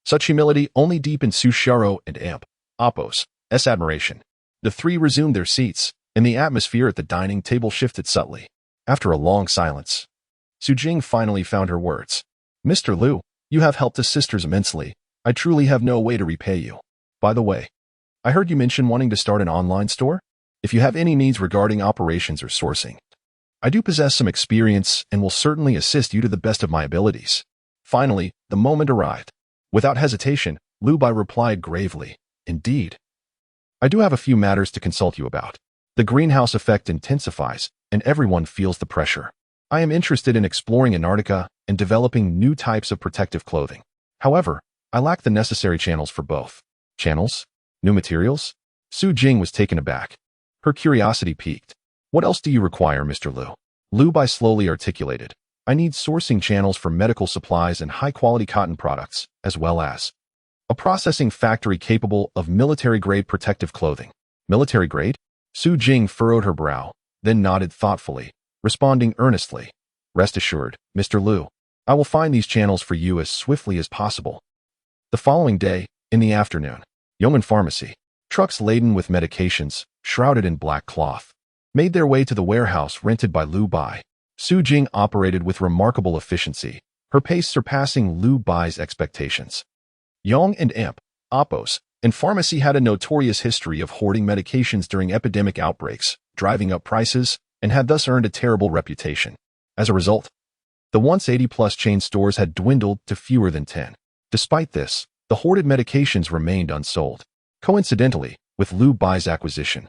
Such humility only deepened Su Xiao and Oppos' admiration. The three resumed their seats, and the atmosphere at the dining table shifted subtly. After a long silence, Su Jing finally found her words. Mr. Lu, You have helped us sisters immensely. I truly have no way to repay you. By the way, I heard you mention wanting to start an online store? If you have any needs regarding operations or sourcing, I do possess some experience and will certainly assist you to the best of my abilities. Finally, the moment arrived. Without hesitation, Lu Bai replied gravely, Indeed. I do have a few matters to consult you about. The greenhouse effect intensifies, and everyone feels the pressure. I am interested in exploring Antarctica and developing new types of protective clothing. However, I lack the necessary channels for both. Channels? New materials? Su Jing was taken aback. Her curiosity piqued. What else do you require, Mr. Lu? Lu Bai slowly articulated. I need sourcing channels for medical supplies and high-quality cotton products, as well as a processing factory capable of military-grade protective clothing. Military-grade? Su Jing furrowed her brow, then nodded thoughtfully, responding earnestly. Rest assured, Mr. Lu, I will find these channels for you as swiftly as possible. The following day, in the afternoon, Yongcheng Pharmacy, trucks laden with medications, shrouded in black cloth, made their way to the warehouse rented by Lu Bai. Su Jing operated with remarkable efficiency, her pace surpassing Lu Bai's expectations. Yong and Amp, Oppos, and Pharmacy had a notorious history of hoarding medications during epidemic outbreaks, driving up prices, and had thus earned a terrible reputation. As a result, the once 80-plus chain stores had dwindled to fewer than 10. Despite this, the hoarded medications remained unsold. Coincidentally, with Lu Bai's acquisition,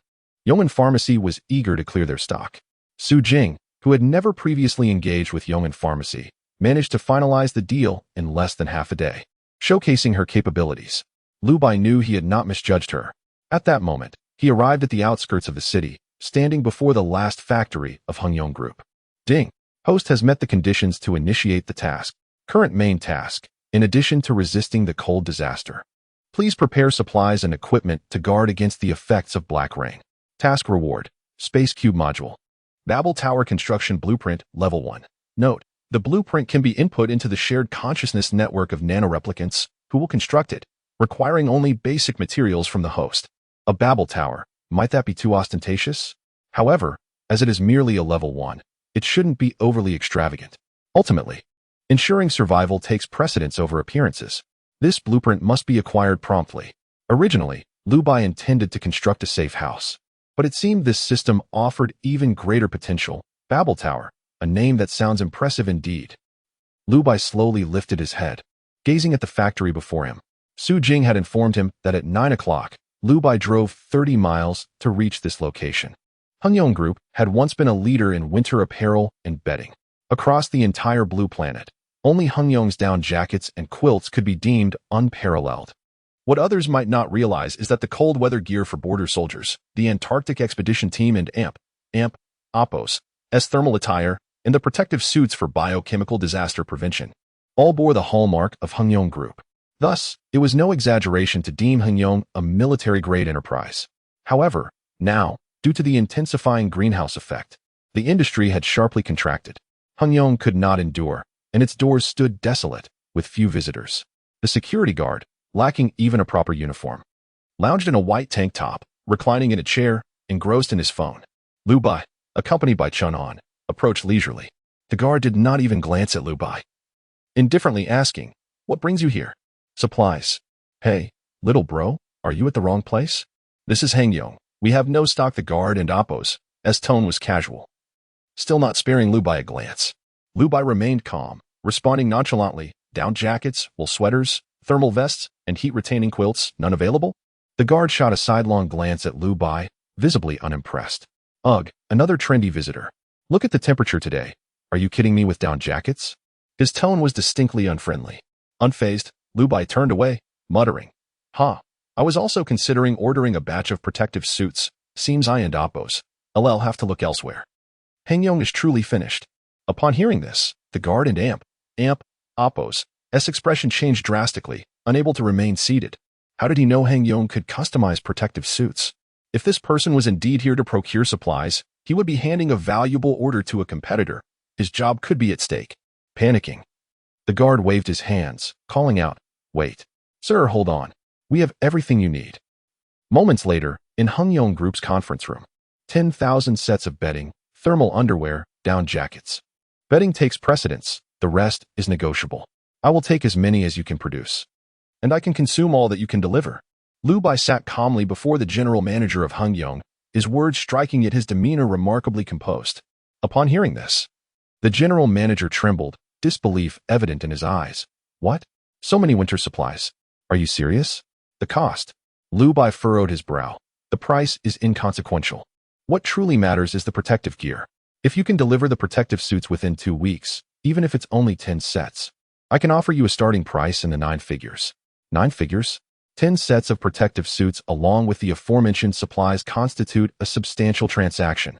Yongcheng Pharmacy was eager to clear their stock. Su Jing, who had never previously engaged with Yongcheng Pharmacy, managed to finalize the deal in less than half a day. Showcasing her capabilities, Lu Bai knew he had not misjudged her. At that moment, he arrived at the outskirts of the city, standing before the last factory of Hongyong Group. Ding. Host has met the conditions to initiate the task. Current main task, in addition to resisting the cold disaster. Please prepare supplies and equipment to guard against the effects of black rain. Task reward, Space Cube Module. Babel Tower Construction Blueprint, Level 1. Note, the blueprint can be input into the shared consciousness network of nanoreplicants who will construct it, requiring only basic materials from the host. A Babel Tower, might that be too ostentatious? However, as it is merely a Level 1, it shouldn't be overly extravagant. Ultimately, ensuring survival takes precedence over appearances. This blueprint must be acquired promptly. Originally, Lu Bai intended to construct a safe house, but it seemed this system offered even greater potential. Babel Tower, a name that sounds impressive indeed. Lu Bai slowly lifted his head, gazing at the factory before him. Su Jing had informed him that at 9 o'clock, Lu Bai drove 30 miles to reach this location. Hongyong Group had once been a leader in winter apparel and bedding. Across the entire blue planet, only Hongyong's down jackets and quilts could be deemed unparalleled. What others might not realize is that the cold weather gear for border soldiers, the Antarctic Expedition Team and Oppos, as thermal attire, and the protective suits for biochemical disaster prevention, all bore the hallmark of Hongyong Group. Thus, it was no exaggeration to deem Hongyong a military-grade enterprise. However, now, due to the intensifying greenhouse effect, the industry had sharply contracted. Hongyong could not endure, and its doors stood desolate, with few visitors. The security guard, lacking even a proper uniform, lounged in a white tank top, reclining in a chair, engrossed in his phone. Lu Bai, accompanied by Chun An, approached leisurely. The guard did not even glance at Lu Bai, indifferently asking, "What brings you here?" "Supplies." "Hey, little bro, are you at the wrong place? This is Hongyong. We have no stock." The guard and Oppos, as tone was casual, still not sparing Lu Bai a glance. Lu Bai remained calm, responding nonchalantly, "Down jackets, wool sweaters, thermal vests, and heat-retaining quilts, none available?" The guard shot a sidelong glance at Lu Bai, visibly unimpressed. "Ugh, another trendy visitor. Look at the temperature today. Are you kidding me with down jackets?" His tone was distinctly unfriendly. Unfazed, Lu Bai turned away, muttering, I was also considering ordering a batch of protective suits. Seems I and Oppos, I'll have to look elsewhere. Hongyong is truly finished." Upon hearing this, the guard and Oppos' expression changed drastically, unable to remain seated. How did he know Hongyong could customize protective suits? If this person was indeed here to procure supplies, he would be handing a valuable order to a competitor. His job could be at stake. Panicking, the guard waved his hands, calling out, "Wait. Sir, hold on. We have everything you need." Moments later, in Hongyong Group's conference room, 10,000 sets of bedding, thermal underwear, down jackets. Bedding takes precedence, the rest is negotiable. I will take as many as you can produce. And I can consume all that you can deliver. Lu Bai sat calmly before the general manager of Yongqing, his words striking yet his demeanor remarkably composed. Upon hearing this, the general manager trembled, disbelief evident in his eyes. What? So many winter supplies? Are you serious? The cost? Lu Bai furrowed his brow. The price is inconsequential. What truly matters is the protective gear. If you can deliver the protective suits within 2 weeks, even if it's only 10 sets, I can offer you a starting price in the 9 figures. 9 figures? 10 sets of protective suits along with the aforementioned supplies constitute a substantial transaction.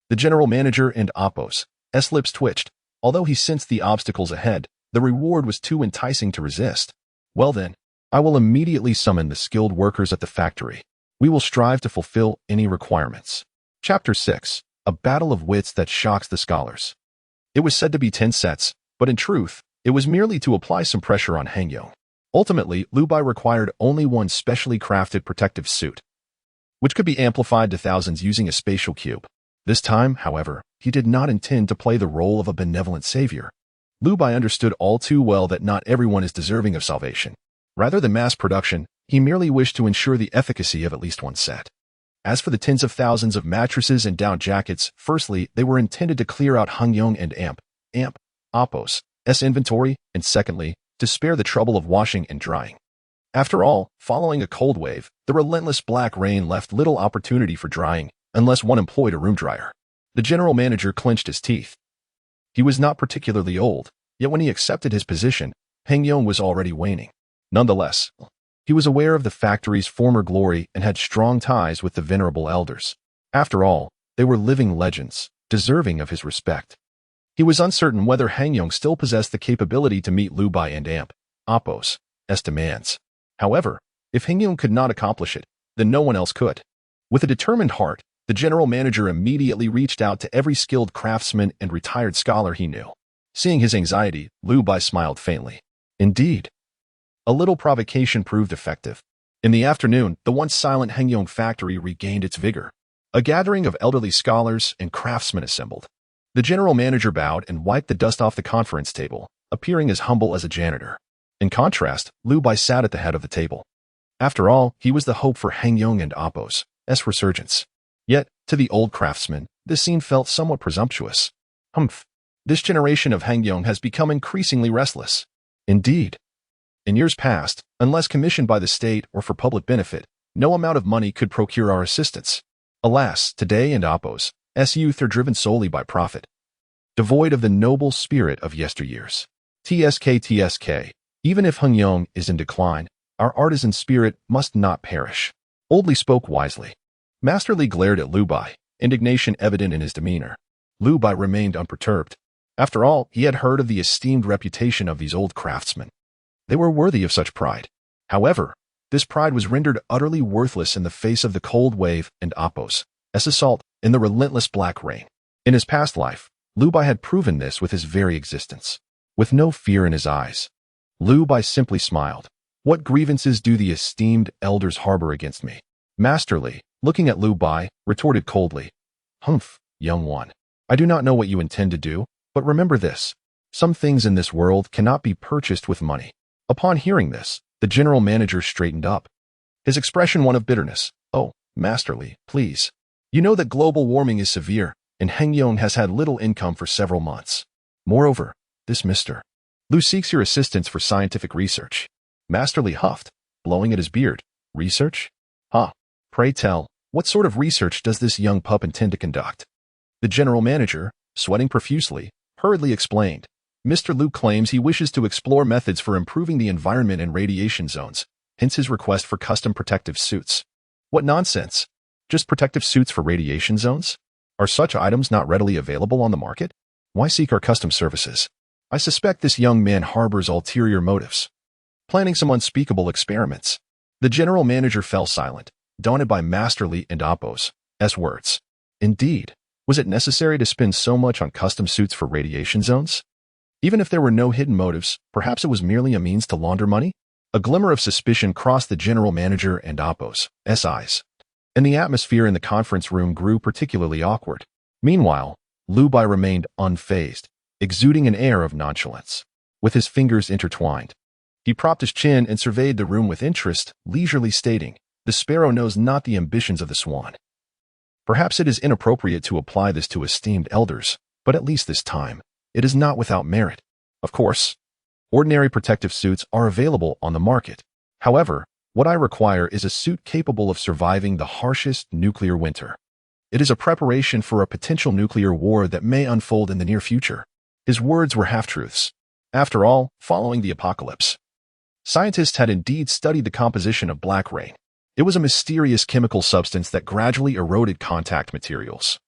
The general manager and Appos' lips twitched. Although he sensed the obstacles ahead, the reward was too enticing to resist. Well then, I will immediately summon the skilled workers at the factory. We will strive to fulfill any requirements. Chapter 6. A battle of wits that shocks the scholars. It was said to be 10 sets, but in truth, it was merely to apply some pressure on Yongqing. Ultimately, Lu Bai required only one specially crafted protective suit, which could be amplified to thousands using a spatial cube. This time, however, he did not intend to play the role of a benevolent savior. Lu Bai understood all too well that not everyone is deserving of salvation. Rather than mass production, he merely wished to ensure the efficacy of at least one set. As for the tens of thousands of mattresses and down jackets, firstly, they were intended to clear out Yongqing and Appos' inventory, and secondly, to spare the trouble of washing and drying. After all, following a cold wave, the relentless black rain left little opportunity for drying, unless one employed a room dryer. The general manager clenched his teeth. He was not particularly old, yet when he accepted his position, Yongqing was already waning. Nonetheless, he was aware of the factory's former glory and had strong ties with the venerable elders. After all, they were living legends, deserving of his respect. He was uncertain whether Yongqing still possessed the capability to meet Lu Bai and Appos' demands. However, if Yongqing could not accomplish it, then no one else could. With a determined heart, the general manager immediately reached out to every skilled craftsman and retired scholar he knew. Seeing his anxiety, Lu Bai smiled faintly. Indeed. A little provocation proved effective. In the afternoon, the once silent Yongqing factory regained its vigor. A gathering of elderly scholars and craftsmen assembled. The general manager bowed and wiped the dust off the conference table, appearing as humble as a janitor. In contrast, Lu Bai sat at the head of the table. After all, he was the hope for Yongqing and Appos' resurgence. Yet, to the old craftsman, this scene felt somewhat presumptuous. Humph. This generation of Yongqing has become increasingly restless. Indeed. In years past, unless commissioned by the state or for public benefit, no amount of money could procure our assistance. Alas, today and Appos' youth are driven solely by profit, devoid of the noble spirit of yesteryears. TSK. Even if Yongqing is in decline, our artisan spirit must not perish. Oldly spoke wisely. Masterly glared at Lu Bai, indignation evident in his demeanor. Lu Bai remained unperturbed. After all, he had heard of the esteemed reputation of these old craftsmen. They were worthy of such pride. However, this pride was rendered utterly worthless in the face of the cold wave and Appos' assault in the relentless black rain. In his past life, Lu Bai had proven this with his very existence. With no fear in his eyes, Lu Bai simply smiled. What grievances do the esteemed elders harbor against me? Masterly, looking at Lu Bai, retorted coldly. Humph, young one. I do not know what you intend to do, but remember this. Some things in this world cannot be purchased with money. Upon hearing this, the general manager straightened up. His expression one of bitterness. Oh, Masterly, please. You know that global warming is severe, and Yongqing has had little income for several months. Moreover, this Mr. Lu seeks your assistance for scientific research. Masterly huffed, blowing at his beard. Research? Pray tell, what sort of research does this young pup intend to conduct? The general manager, sweating profusely, hurriedly explained. Mr. Lu claims he wishes to explore methods for improving the environment in radiation zones, hence his request for custom protective suits. What nonsense! Just protective suits for radiation zones? Are such items not readily available on the market? Why seek our custom services? I suspect this young man harbors ulterior motives, planning some unspeakable experiments. The general manager fell silent, daunted by Masterly and Appos' words. Indeed, was it necessary to spend so much on custom suits for radiation zones? Even if there were no hidden motives, perhaps it was merely a means to launder money? A glimmer of suspicion crossed the general manager and Appos' eyes, and the atmosphere in the conference room grew particularly awkward. Meanwhile, Lu Bai remained unfazed, exuding an air of nonchalance. with his fingers intertwined. He propped his chin and surveyed the room with interest, leisurely stating, "The sparrow knows not the ambitions of the swan." Perhaps it is inappropriate to apply this to esteemed elders, but at least this time, it is not without merit. Of course, ordinary protective suits are available on the market. However, what I require is a suit capable of surviving the harshest nuclear winter. It is a preparation for a potential nuclear war that may unfold in the near future. His words were half-truths. After all, following the apocalypse, scientists had indeed studied the composition of black rain. It was a mysterious chemical substance that gradually eroded contact materials,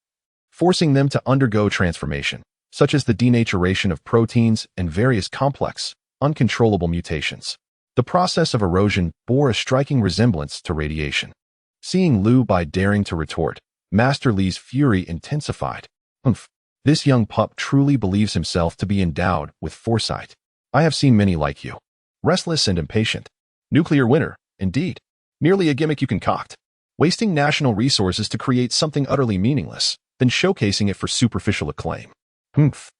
forcing them to undergo transformation, such as the denaturation of proteins and various complex, uncontrollable mutations. The process of erosion bore a striking resemblance to radiation. Seeing Liu Bai daring to retort, Master Li's fury intensified. "Humph, this young pup truly believes himself to be endowed with foresight. I have seen many like you. Restless and impatient. Nuclear winter, indeed. Merely a gimmick you concoct, wasting national resources to create something utterly meaningless, then showcasing it for superficial acclaim. Humph.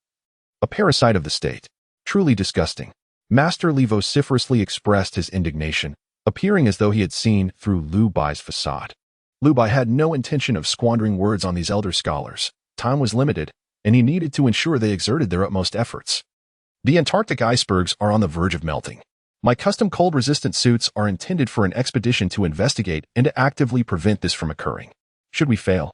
A parasite of the state. Truly disgusting." Master Li vociferously expressed his indignation, appearing as though he had seen through Liu Bai's facade. Liu Bai had no intention of squandering words on these elder scholars. Time was limited, and he needed to ensure they exerted their utmost efforts. "The Antarctic icebergs are on the verge of melting. My custom cold-resistant suits are intended for an expedition to investigate and to actively prevent this from occurring. Should we fail,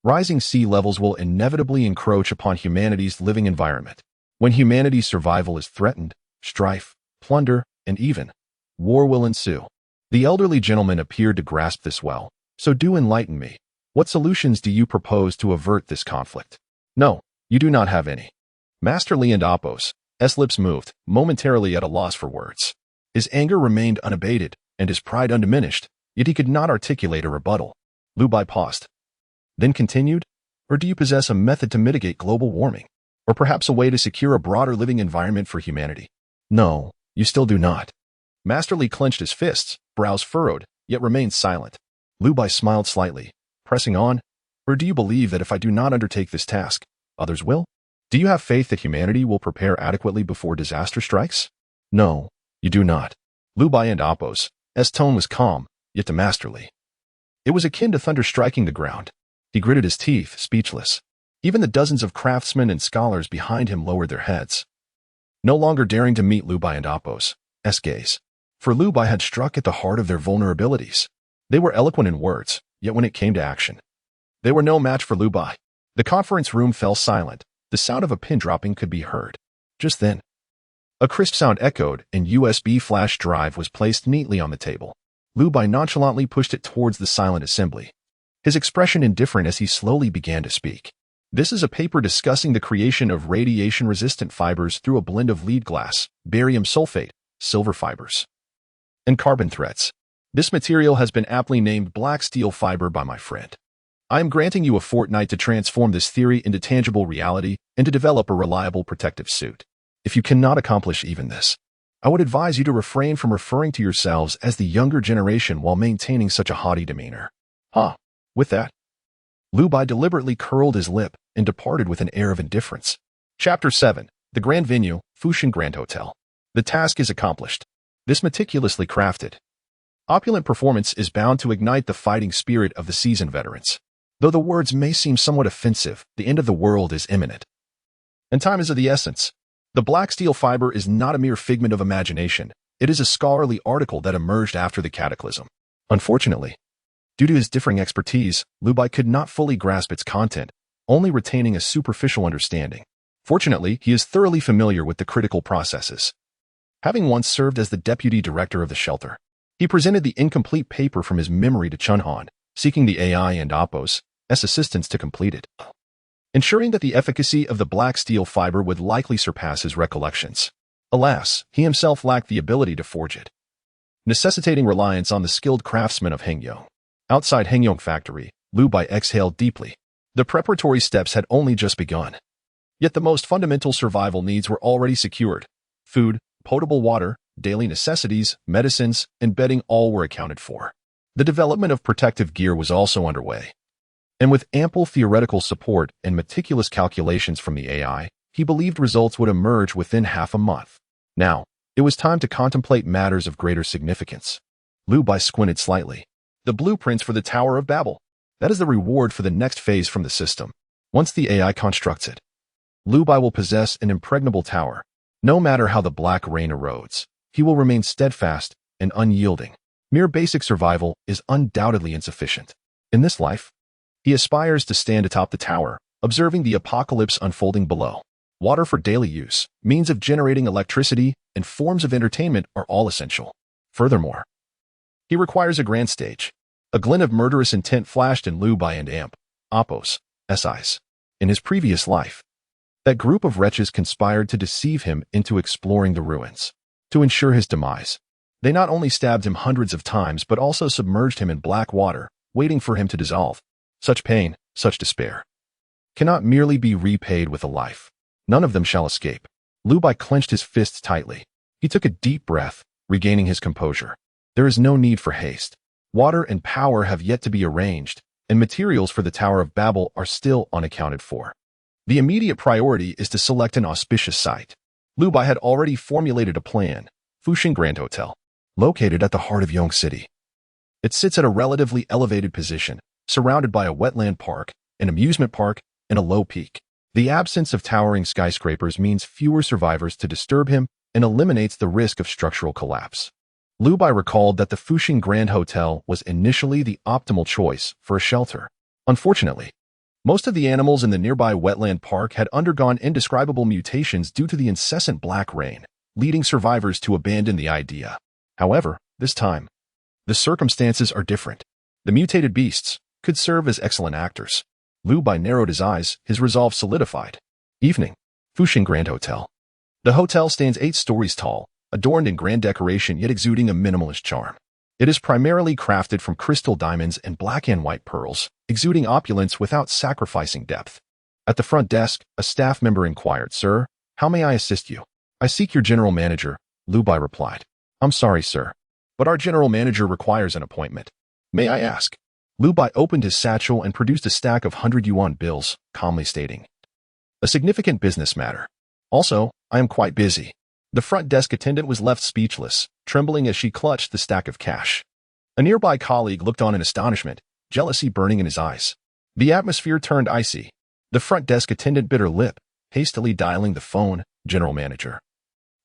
rising sea levels will inevitably encroach upon humanity's living environment. When humanity's survival is threatened, strife, plunder, and even war will ensue." The elderly gentleman appeared to grasp this well. "So do enlighten me. What solutions do you propose to avert this conflict?" "No, you do not have any." Master Li and Apos' lips moved, momentarily at a loss for words. His anger remained unabated, and his pride undiminished, yet he could not articulate a rebuttal. Liu Bai paused, then continued, "Or do you possess a method to mitigate global warming? Or perhaps a way to secure a broader living environment for humanity?" "No, you still do not." Master Li clenched his fists, brows furrowed, yet remained silent. Liu Bai smiled slightly, pressing on, "Or do you believe that if I do not undertake this task, others will? Do you have faith that humanity will prepare adequately before disaster strikes?" "No, you do not." Liu Bai and Apos' tone was calm, yet to Master Li, it was akin to thunder striking the ground. He gritted his teeth, speechless. Even the dozens of craftsmen and scholars behind him lowered their heads, no longer daring to meet Liu Bai and Apos' gaze. For Liu Bai had struck at the heart of their vulnerabilities. They were eloquent in words, yet when it came to action, they were no match for Liu Bai. The conference room fell silent. The sound of a pin dropping could be heard. Just then, a crisp sound echoed, and USB flash drive was placed neatly on the table. Liu Bai nonchalantly pushed it towards the silent assembly, his expression indifferent as he slowly began to speak. "This is a paper discussing the creation of radiation-resistant fibers through a blend of lead glass, barium sulfate, silver fibers, and carbon threads. This material has been aptly named black steel fiber by my friend. I am granting you a fortnight to transform this theory into tangible reality and to develop a reliable protective suit. If you cannot accomplish even this, I would advise you to refrain from referring to yourselves as the younger generation while maintaining such a haughty demeanor." With that, Liu Bai deliberately curled his lip and departed with an air of indifference. Chapter 7. The Grand Venue, Fushan Grand Hotel. The task is accomplished. This meticulously crafted, opulent performance is bound to ignite the fighting spirit of the seasoned veterans. Though the words may seem somewhat offensive, the end of the world is imminent, and time is of the essence. The black steel fiber is not a mere figment of imagination. It is a scholarly article that emerged after the cataclysm. Unfortunately, due to his differing expertise, Liu Bai could not fully grasp its content, only retaining a superficial understanding. Fortunately, he is thoroughly familiar with the critical processes, having once served as the deputy director of the shelter. He presented the incomplete paper from his memory to Chun Han, seeking the AI and Apos' assistance to complete it, ensuring that the efficacy of the black steel fiber would likely surpass his recollections. Alas, he himself lacked the ability to forge it, necessitating reliance on the skilled craftsmen of Hengyong. Outside Hengyong factory, Liu Bai exhaled deeply. The preparatory steps had only just begun. Yet the most fundamental survival needs were already secured. Food, potable water, daily necessities, medicines, and bedding all were accounted for. The development of protective gear was also underway. And with ample theoretical support and meticulous calculations from the AI, he believed results would emerge within half a month. Now, it was time to contemplate matters of greater significance. Lu Bai squinted slightly. The blueprints for the Tower of Babel. That is the reward for the next phase from the system. Once the AI constructs it, Lu Bai will possess an impregnable tower. No matter how the black rain erodes, he will remain steadfast and unyielding. Mere basic survival is undoubtedly insufficient. In this life, he aspires to stand atop the tower, observing the apocalypse unfolding below. Water for daily use, means of generating electricity, and forms of entertainment are all essential. Furthermore, he requires a grand stage. A glint of murderous intent flashed in Lu Bai and Appos' eyes. In his previous life, that group of wretches conspired to deceive him into exploring the ruins. To ensure his demise, they not only stabbed him hundreds of times but also submerged him in black water, waiting for him to dissolve. Such pain, such despair, cannot merely be repaid with a life. None of them shall escape. Lu Bai clenched his fists tightly. He took a deep breath, regaining his composure. There is no need for haste. Water and power have yet to be arranged, and materials for the Tower of Babel are still unaccounted for. The immediate priority is to select an auspicious site. Lu Bai had already formulated a plan. Fuxing Grand Hotel, located at the heart of Yongqing City. It sits at a relatively elevated position, surrounded by a wetland park, an amusement park, and a low peak. The absence of towering skyscrapers means fewer survivors to disturb him and eliminates the risk of structural collapse. Lu Bai recalled that the Fuxing Grand Hotel was initially the optimal choice for a shelter. Unfortunately, most of the animals in the nearby wetland park had undergone indescribable mutations due to the incessant black rain, leading survivors to abandon the idea. However, this time, the circumstances are different. The mutated beasts could serve as excellent actors. Lu Bai narrowed his eyes, his resolve solidified. Evening, Fuxing Grand Hotel. The hotel stands 8 stories tall, adorned in grand decoration yet exuding a minimalist charm. It is primarily crafted from crystal diamonds and black and white pearls, exuding opulence without sacrificing depth. At the front desk, a staff member inquired, "Sir, how may I assist you?" "I seek your general manager," Lu Bai replied. "I'm sorry, sir, but our general manager requires an appointment." "May I ask?" Lu Bai opened his satchel and produced a stack of 100 yuan bills, calmly stating, "A significant business matter. Also, I am quite busy." The front desk attendant was left speechless, trembling as she clutched the stack of cash. A nearby colleague looked on in astonishment, jealousy burning in his eyes. The atmosphere turned icy. The front desk attendant bit her lip, hastily dialing the phone. "General manager.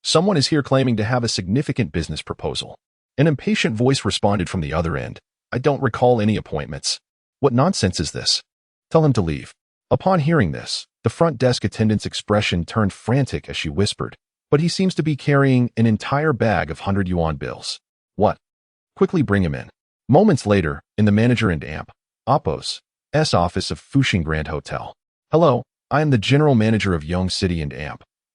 Someone is here claiming to have a significant business proposal." An impatient voice responded from the other end. "I don't recall any appointments." "What nonsense is this? Tell him to leave." Upon hearing this, the front desk attendant's expression turned frantic as she whispered, "But he seems to be carrying an entire bag of 100 yuan bills." "What? Quickly bring him in." Moments later, in the manager and Appos' office of Fuxing Grand Hotel. "Hello, I am the general manager of Yongqing City and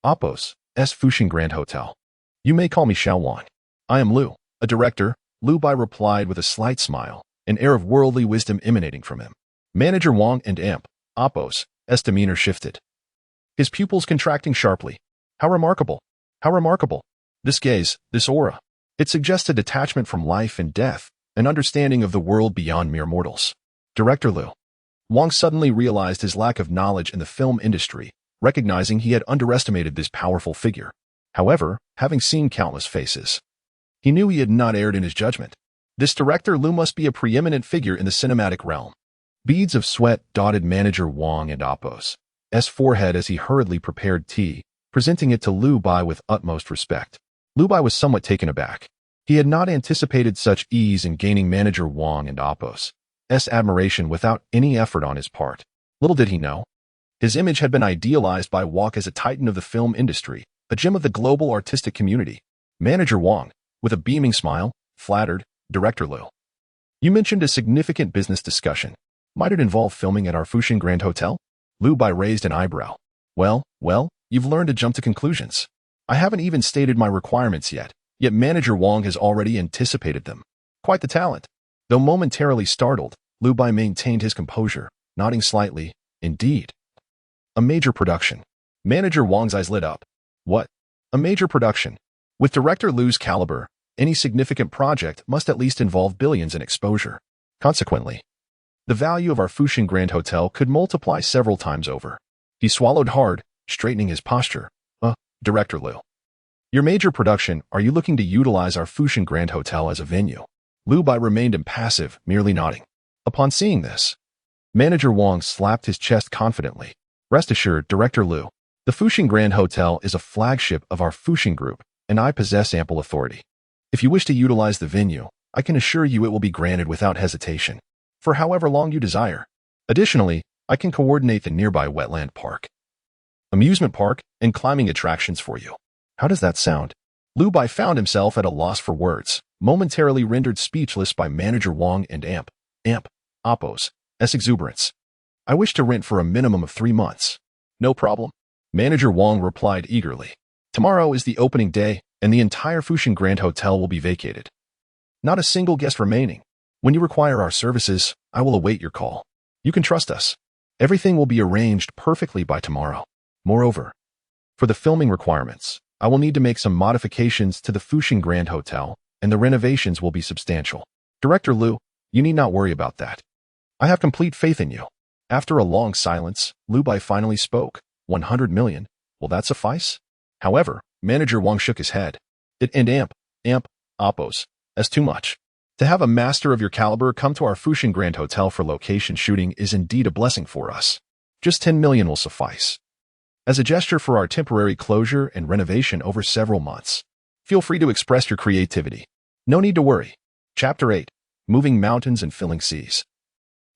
Appos' Fuxing Grand Hotel. You may call me Xiao Wan. I am Lu, a director," Lu Bai replied with a slight smile, an air of worldly wisdom emanating from him. Manager Wang and Appos' demeanor shifted, his pupils contracting sharply. How remarkable! How remarkable! This gaze, this aura. It suggests a detachment from life and death, an understanding of the world beyond mere mortals. Director Lu. Wang suddenly realized his lack of knowledge in the film industry, recognizing he had underestimated this powerful figure. However, having seen countless faces, he knew he had not erred in his judgment. This director Lu must be a preeminent figure in the cinematic realm. Beads of sweat dotted manager Wang and Appos' forehead as he hurriedly prepared tea, presenting it to Lu Bai with utmost respect. Lu Bai was somewhat taken aback. He had not anticipated such ease in gaining manager Wang and Appos' admiration without any effort on his part. Little did he know, his image had been idealized by Wang as a titan of the film industry, a gem of the global artistic community. Manager Wang, with a beaming smile, flattered, "Director Lu, you mentioned a significant business discussion. Might it involve filming at our Fuxing Grand Hotel?" Lu Bai raised an eyebrow. Well, you've learned to jump to conclusions. I haven't even stated my requirements yet manager Wang has already anticipated them. Quite the talent. Though momentarily startled, Lu Bai maintained his composure, nodding slightly. "Indeed. A major production." Manager Wang's eyes lit up. "What? A major production?" With Director Lu's caliber, any significant project must at least involve billions in exposure. Consequently, the value of our Fuxing Grand Hotel could multiply several times over. He swallowed hard, straightening his posture. Director Lu, Your major production, are you looking to utilize our Fushan Grand Hotel as a venue? Lu Bai remained impassive, merely nodding. Upon seeing this, Manager Wang slapped his chest confidently. Rest assured, Director Lu, the Fushan Grand Hotel is a flagship of our Fushan Group, and I possess ample authority. If you wish to utilize the venue, I can assure you it will be granted without hesitation, for however long you desire. Additionally, I can coordinate the nearby wetland park, amusement park, and climbing attractions for you. How does that sound? Lu Bai found himself at a loss for words, momentarily rendered speechless by Manager Wang and Oppo's exuberance. I wish to rent for a minimum of 3 months. No problem. Manager Wang replied eagerly. Tomorrow is the opening day, and the entire Fushan Grand Hotel will be vacated. Not a single guest remaining. When you require our services, I will await your call. You can trust us. Everything will be arranged perfectly by tomorrow. Moreover, for the filming requirements, I will need to make some modifications to the Fushan Grand Hotel, and the renovations will be substantial. Director Lu, you need not worry about that. I have complete faith in you. After a long silence, Lu Bai finally spoke. 100 million. Will that suffice? However, Manager Wang shook his head. It and Oppo's. That's too much. To have a master of your caliber come to our Fushan Grand Hotel for location shooting is indeed a blessing for us. Just 10 million will suffice. As a gesture for our temporary closure and renovation over several months. Feel free to express your creativity. No need to worry. Chapter 8. Moving Mountains and Filling Seas.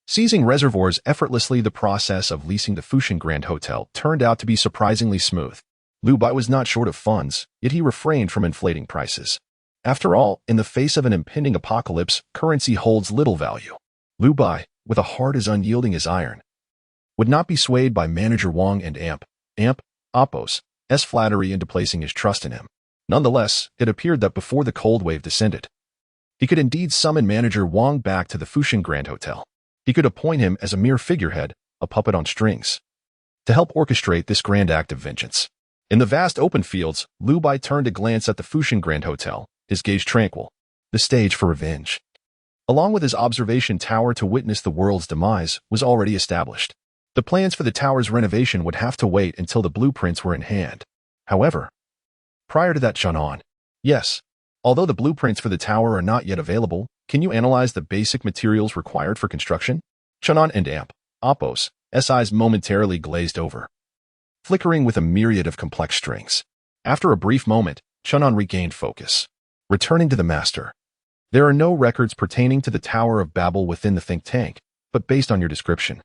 Seizing reservoirs effortlessly. The process of leasing the Fushan Grand Hotel turned out to be surprisingly smooth. Lu Bai was not short of funds, yet he refrained from inflating prices. After all, in the face of an impending apocalypse, currency holds little value. Lu Bai, with a heart as unyielding as iron, would not be swayed by Manager Wang and Oppo's flattery into placing his trust in him. Nonetheless, it appeared that before the cold wave descended, he could indeed summon Manager Wang back to the Fushan Grand Hotel. He could appoint him as a mere figurehead, a puppet on strings, to help orchestrate this grand act of vengeance. In the vast open fields, Lu Bai turned a glance at the Fushan Grand Hotel, his gaze tranquil. The stage for revenge, along with his observation tower to witness the world's demise, was already established. The plans for the tower's renovation would have to wait until the blueprints were in hand. However, prior to that, Shannon. Yes, although the blueprints for the tower are not yet available, can you analyze the basic materials required for construction? Shannon and Oppo's eyes momentarily glazed over, flickering with a myriad of complex strings. After a brief moment, Shannon regained focus. Returning to the master. There are no records pertaining to the Tower of Babel within the think tank, but based on your description,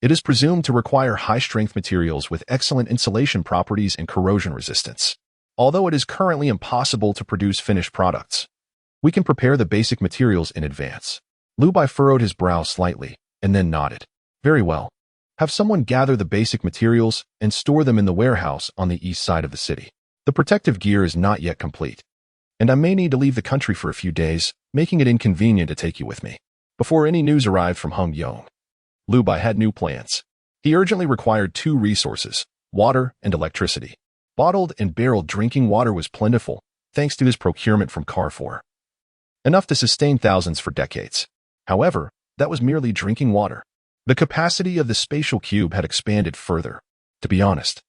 it is presumed to require high-strength materials with excellent insulation properties and corrosion resistance. Although it is currently impossible to produce finished products, we can prepare the basic materials in advance. Lu Bai furrowed his brow slightly, and then nodded. Very well. Have someone gather the basic materials and store them in the warehouse on the east side of the city. The protective gear is not yet complete, and I may need to leave the country for a few days, making it inconvenient to take you with me. Before any news arrived from Hong Yong, Lu Bai had new plans. He urgently required 2 resources, water and electricity. Bottled and barreled drinking water was plentiful, thanks to his procurement from Carrefour. Enough to sustain thousands for decades. However, that was merely drinking water. The capacity of the spatial cube had expanded further. To be honest,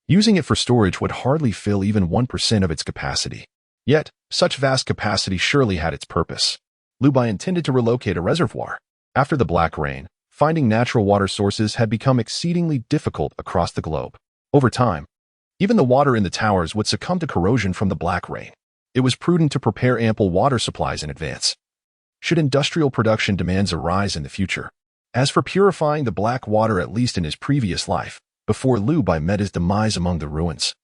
using it for storage would hardly fill even 1% of its capacity. Yet, such vast capacity surely had its purpose. Lu Bai intended to relocate a reservoir. After the Black Rain, finding natural water sources had become exceedingly difficult across the globe. Over time, even the water in the towers would succumb to corrosion from the Black Rain. It was prudent to prepare ample water supplies in advance, should industrial production demands arise in the future. As for purifying the black water, at least in his previous life, before Lu Bai met his demise among the ruins,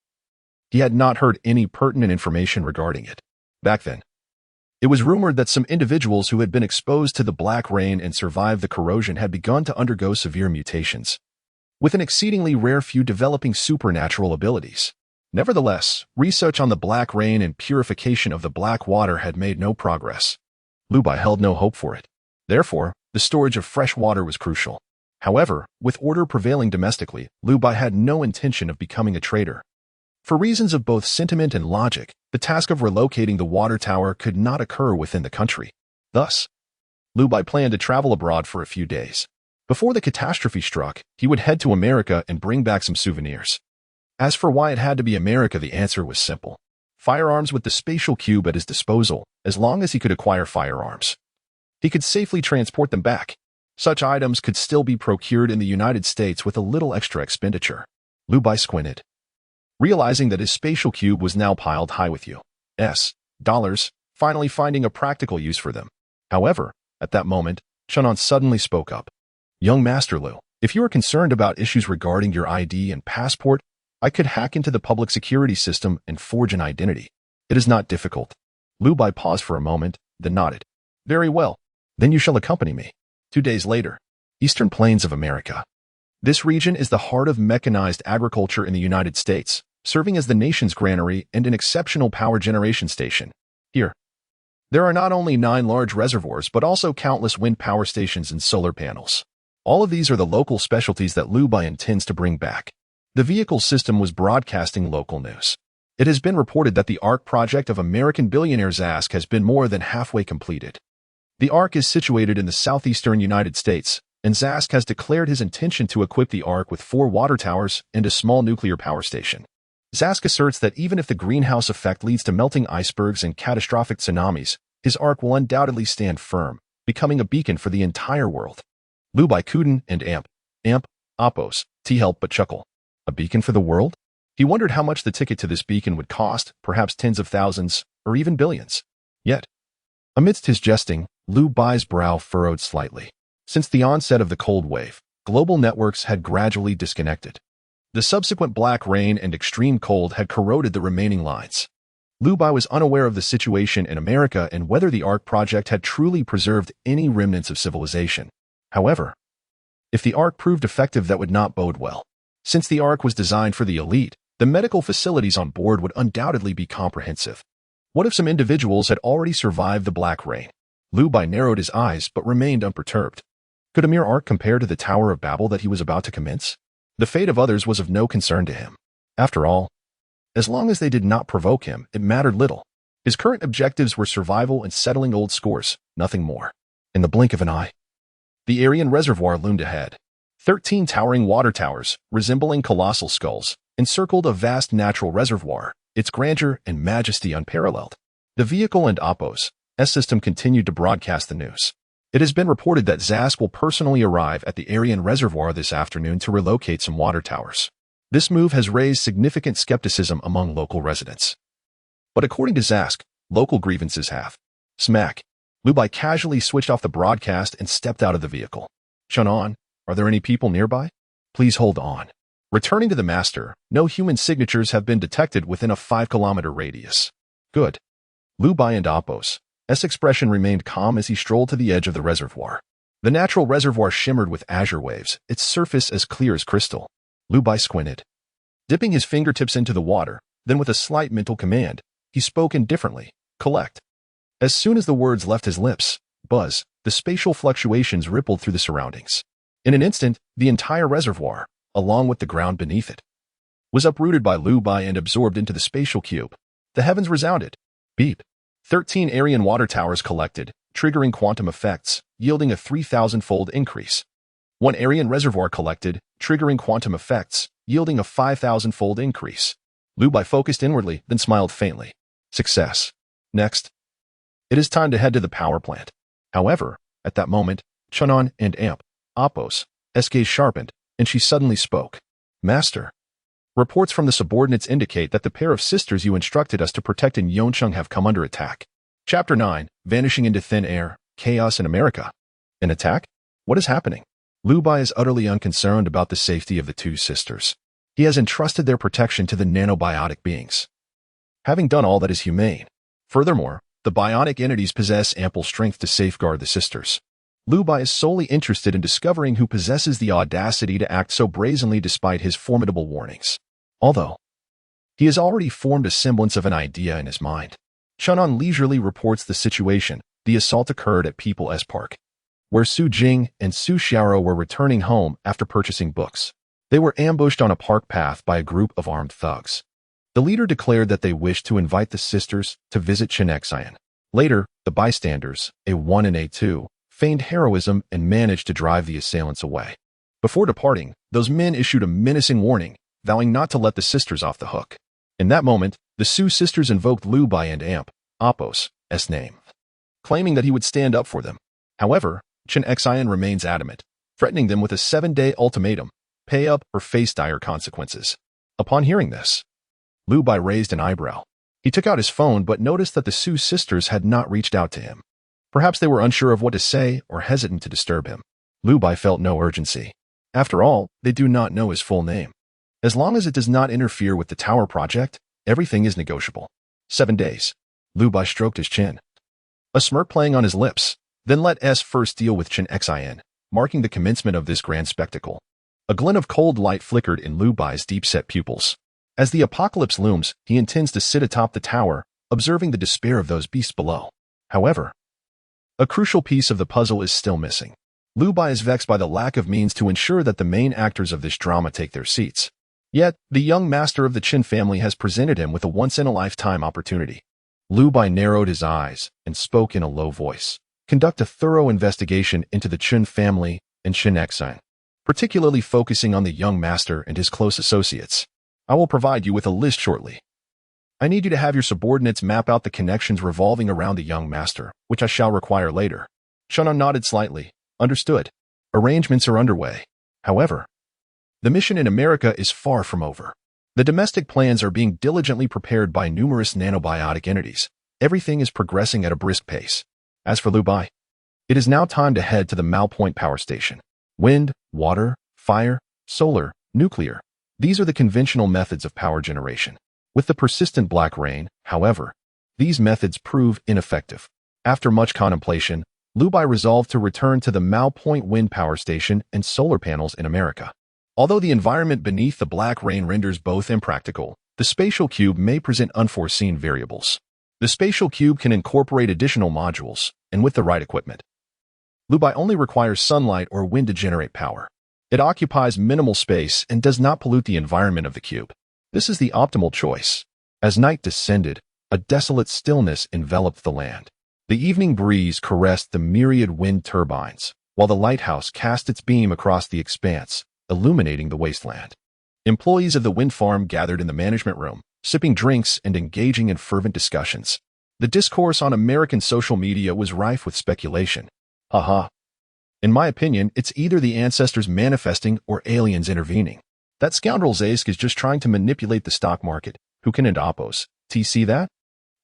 he had not heard any pertinent information regarding it. Back then, it was rumored that some individuals who had been exposed to the Black Rain and survived the corrosion had begun to undergo severe mutations, with an exceedingly rare few developing supernatural abilities. Nevertheless, research on the Black Rain and purification of the black water had made no progress. Lu Bai held no hope for it. Therefore, the storage of fresh water was crucial. However, with order prevailing domestically, Lu Bai had no intention of becoming a trader. For reasons of both sentiment and logic, the task of relocating the water tower could not occur within the country. Thus, Lu Bai planned to travel abroad for a few days. Before the catastrophe struck, he would head to America and bring back some souvenirs. As for why it had to be America, the answer was simple. firearms with the spatial cube at his disposal, as long as he could acquire firearms. He could safely transport them back. Such items could still be procured in the United States with a little extra expenditure. Liu Bai squinted, realizing that his spatial cube was now piled high with U.S. dollars, finally finding a practical use for them. However, at that moment, Chunan suddenly spoke up. Young Master Liu, if you are concerned about issues regarding your ID and passport, I could hack into the public security system and forge an identity. It is not difficult. Liu Bai paused for a moment, then nodded. Very well. Then you shall accompany me. 2 days later, Eastern Plains of America. This region is the heart of mechanized agriculture in the United States, serving as the nation's granary and an exceptional power generation station. Here, there are not only 9 large reservoirs but also countless wind power stations and solar panels. All of these are the local specialties that Liu Bai intends to bring back. The vehicle system was broadcasting local news. It has been reported that the ARC project of American billionaire Zask has been more than halfway completed. The ARC is situated in the southeastern United States, and Zask has declared his intention to equip the ARC with 4 water towers and a small nuclear power station. Zask asserts that even if the greenhouse effect leads to melting icebergs and catastrophic tsunamis, his ARC will undoubtedly stand firm, becoming a beacon for the entire world. Liu Bai Kuden and Oppos, help but chuckle. A beacon for the world? He wondered how much the ticket to this beacon would cost, perhaps tens of thousands, or even billions. Yet, amidst his jesting, Liu Bai's brow furrowed slightly. Since the onset of the cold wave, global networks had gradually disconnected. The subsequent black rain and extreme cold had corroded the remaining lines. Liu Bai was unaware of the situation in America and whether the ARC project had truly preserved any remnants of civilization. However, if the ARC proved effective, that would not bode well. Since the ARC was designed for the elite, the medical facilities on board would undoubtedly be comprehensive. What if some individuals had already survived the black rain? Liu Bai narrowed his eyes but remained unperturbed. Could a mere ARC compare to the Tower of Babel that he was about to commence? The fate of others was of no concern to him. After all, as long as they did not provoke him, it mattered little. His current objectives were survival and settling old scores, nothing more. In the blink of an eye, the Aryan Reservoir loomed ahead. 13 towering water towers, resembling colossal skulls, encircled a vast natural reservoir, its grandeur and majesty unparalleled. The vehicle and Oppos' system continued to broadcast the news. It has been reported that Zask will personally arrive at the Aryan Reservoir this afternoon to relocate some water towers. This move has raised significant skepticism among local residents. But according to Zask, local grievances have. Smack. Liu Bai casually switched off the broadcast and stepped out of the vehicle. Chunan, are there any people nearby? Please hold on. Returning to the master, no human signatures have been detected within a 5-kilometer radius. Good. Liu Bai and Oppos' expression remained calm as he strolled to the edge of the reservoir. The natural reservoir shimmered with azure waves, its surface as clear as crystal. Liu Bai squinted, dipping his fingertips into the water. Then with a slight mental command, he spoke indifferently, collect. As soon as the words left his lips, buzz, the spatial fluctuations rippled through the surroundings. In an instant, the entire reservoir, along with the ground beneath it, was uprooted by Liu Bai and absorbed into the spatial cube. The heavens resounded. Beep. 13 Aryan water towers collected, triggering quantum effects, yielding a 3,000-fold increase. 1 Aryan reservoir collected, triggering quantum effects, yielding a 5,000-fold increase. Liu Bai focused inwardly, then smiled faintly. Success. Next. It is time to head to the power plant. However, at that moment, Chunan and Oppos' gaze sharpened, and she suddenly spoke. Master. Reports from the subordinates indicate that the pair of sisters you instructed us to protect in Yongcheng have come under attack. Chapter 9, Vanishing into Thin Air, Chaos in America. An attack? What is happening? Liu Bai is utterly unconcerned about the safety of the 2 sisters. He has entrusted their protection to the nanobiotic beings, having done all that is humane. Furthermore, the bionic entities possess ample strength to safeguard the sisters. Liu Bai is solely interested in discovering who possesses the audacity to act so brazenly despite his formidable warnings. Although, he has already formed a semblance of an idea in his mind. Chunan leisurely reports the situation. The assault occurred at People's Park, where Su Jing and Su Xiaoro were returning home after purchasing books. They were ambushed on a park path by a group of armed thugs. The leader declared that they wished to invite the sisters to visit Chenxian. Later, the bystanders, A1 and A2, feigned heroism and managed to drive the assailants away. Before departing, those men issued a menacing warning, vowing not to let the sisters off the hook. In that moment, The Su sisters invoked Lu Bai and Amp, Apos, name, claiming that he would stand up for them. However, Chen Xian remains adamant, threatening them with a 7-day ultimatum, pay up or face dire consequences. Upon hearing this, Lu Bai raised an eyebrow. He took out his phone but noticed that the Su sisters had not reached out to him. Perhaps they were unsure of what to say or hesitant to disturb him. Lu Bai felt no urgency. After all, they do not know his full name. As long as it does not interfere with the tower project, everything is negotiable. 7 days. Lu Bai stroked his chin, a smirk playing on his lips. Then let us first deal with Chen Xian, marking the commencement of this grand spectacle. A glint of cold light flickered in Lu Bai's deep-set pupils. As the apocalypse looms, he intends to sit atop the tower, observing the despair of those beasts below. However, a crucial piece of the puzzle is still missing. Lu Bai is vexed by the lack of means to ensure that the main actors of this drama take their seats. Yet, the young master of the Qin family has presented him with a once-in-a-lifetime opportunity. Lu Bai narrowed his eyes and spoke in a low voice. Conduct a thorough investigation into the Qin family and Chen Xian, particularly focusing on the young master and his close associates. I will provide you with a list shortly. I need you to have your subordinates map out the connections revolving around the young master, which I shall require later. Shunan nodded slightly. Understood. Arrangements are underway. However, the mission in America is far from over. The domestic plans are being diligently prepared by numerous nanobiotic entities. Everything is progressing at a brisk pace. As for Lu Bai, it is now time to head to the Mao Point Power Station. Wind, water, fire, solar, nuclear. These are the conventional methods of power generation. With the persistent black rain, however, these methods prove ineffective. After much contemplation, Lu Bai resolved to return to the Mao Point Wind Power Station and solar panels in America. Although the environment beneath the black rain renders both impractical, the spatial cube may present unforeseen variables. The spatial cube can incorporate additional modules, and with the right equipment, Lu Bai only requires sunlight or wind to generate power. It occupies minimal space and does not pollute the environment of the cube. This is the optimal choice. As night descended, a desolate stillness enveloped the land. The evening breeze caressed the myriad wind turbines, while the lighthouse cast its beam across the expanse, illuminating the wasteland. Employees of the wind farm gathered in the management room, sipping drinks and engaging in fervent discussions. The discourse on American social media was rife with speculation. Haha. In my opinion, it's either the ancestors manifesting or aliens intervening. That scoundrel Zaysk is just trying to manipulate the stock market. Who can Apos? See that?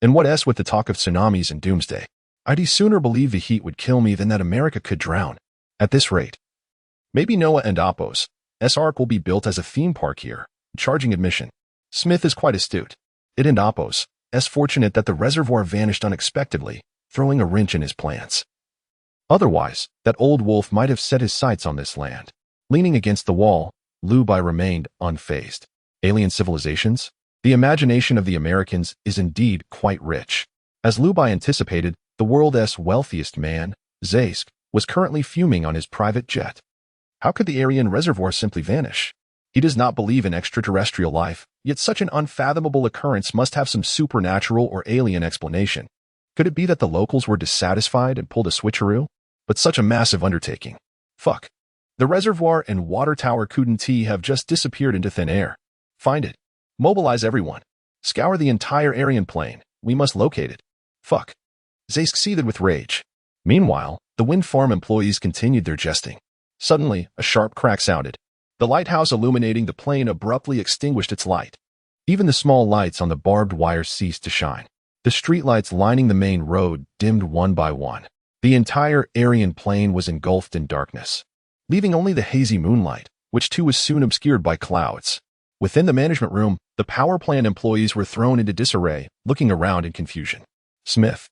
And what else with the talk of tsunamis and doomsday? I'd sooner believe the heat would kill me than that America could drown. At this rate. Maybe Noah and Apos' Ark will be built as a theme park here, charging admission. Smith is quite astute. It and Apos' fortunate that the reservoir vanished unexpectedly, throwing a wrench in his plans. Otherwise, that old wolf might have set his sights on this land. Leaning against the wall, Lu Bai remained unfazed. Alien civilizations? The imagination of the Americans is indeed quite rich. As Lu Bai anticipated, the world's wealthiest man, Zaysk, was currently fuming on his private jet. How could the Aryan reservoir simply vanish? He does not believe in extraterrestrial life, yet such an unfathomable occurrence must have some supernatural or alien explanation. Could it be that the locals were dissatisfied and pulled a switcheroo? But such a massive undertaking. Fuck. The reservoir and water tower couldn't have just disappeared into thin air. Find it. Mobilize everyone. Scour the entire Aryan plain. We must locate it. Fuck. Zaysk seethed with rage. Meanwhile, the wind farm employees continued their jesting. Suddenly, a sharp crack sounded. The lighthouse illuminating the plain abruptly extinguished its light. Even the small lights on the barbed wire ceased to shine. The streetlights lining the main road dimmed one by one. The entire Aryan plain was engulfed in darkness, leaving only the hazy moonlight, which too was soon obscured by clouds. Within the management room, the power plant employees were thrown into disarray, looking around in confusion. Smith.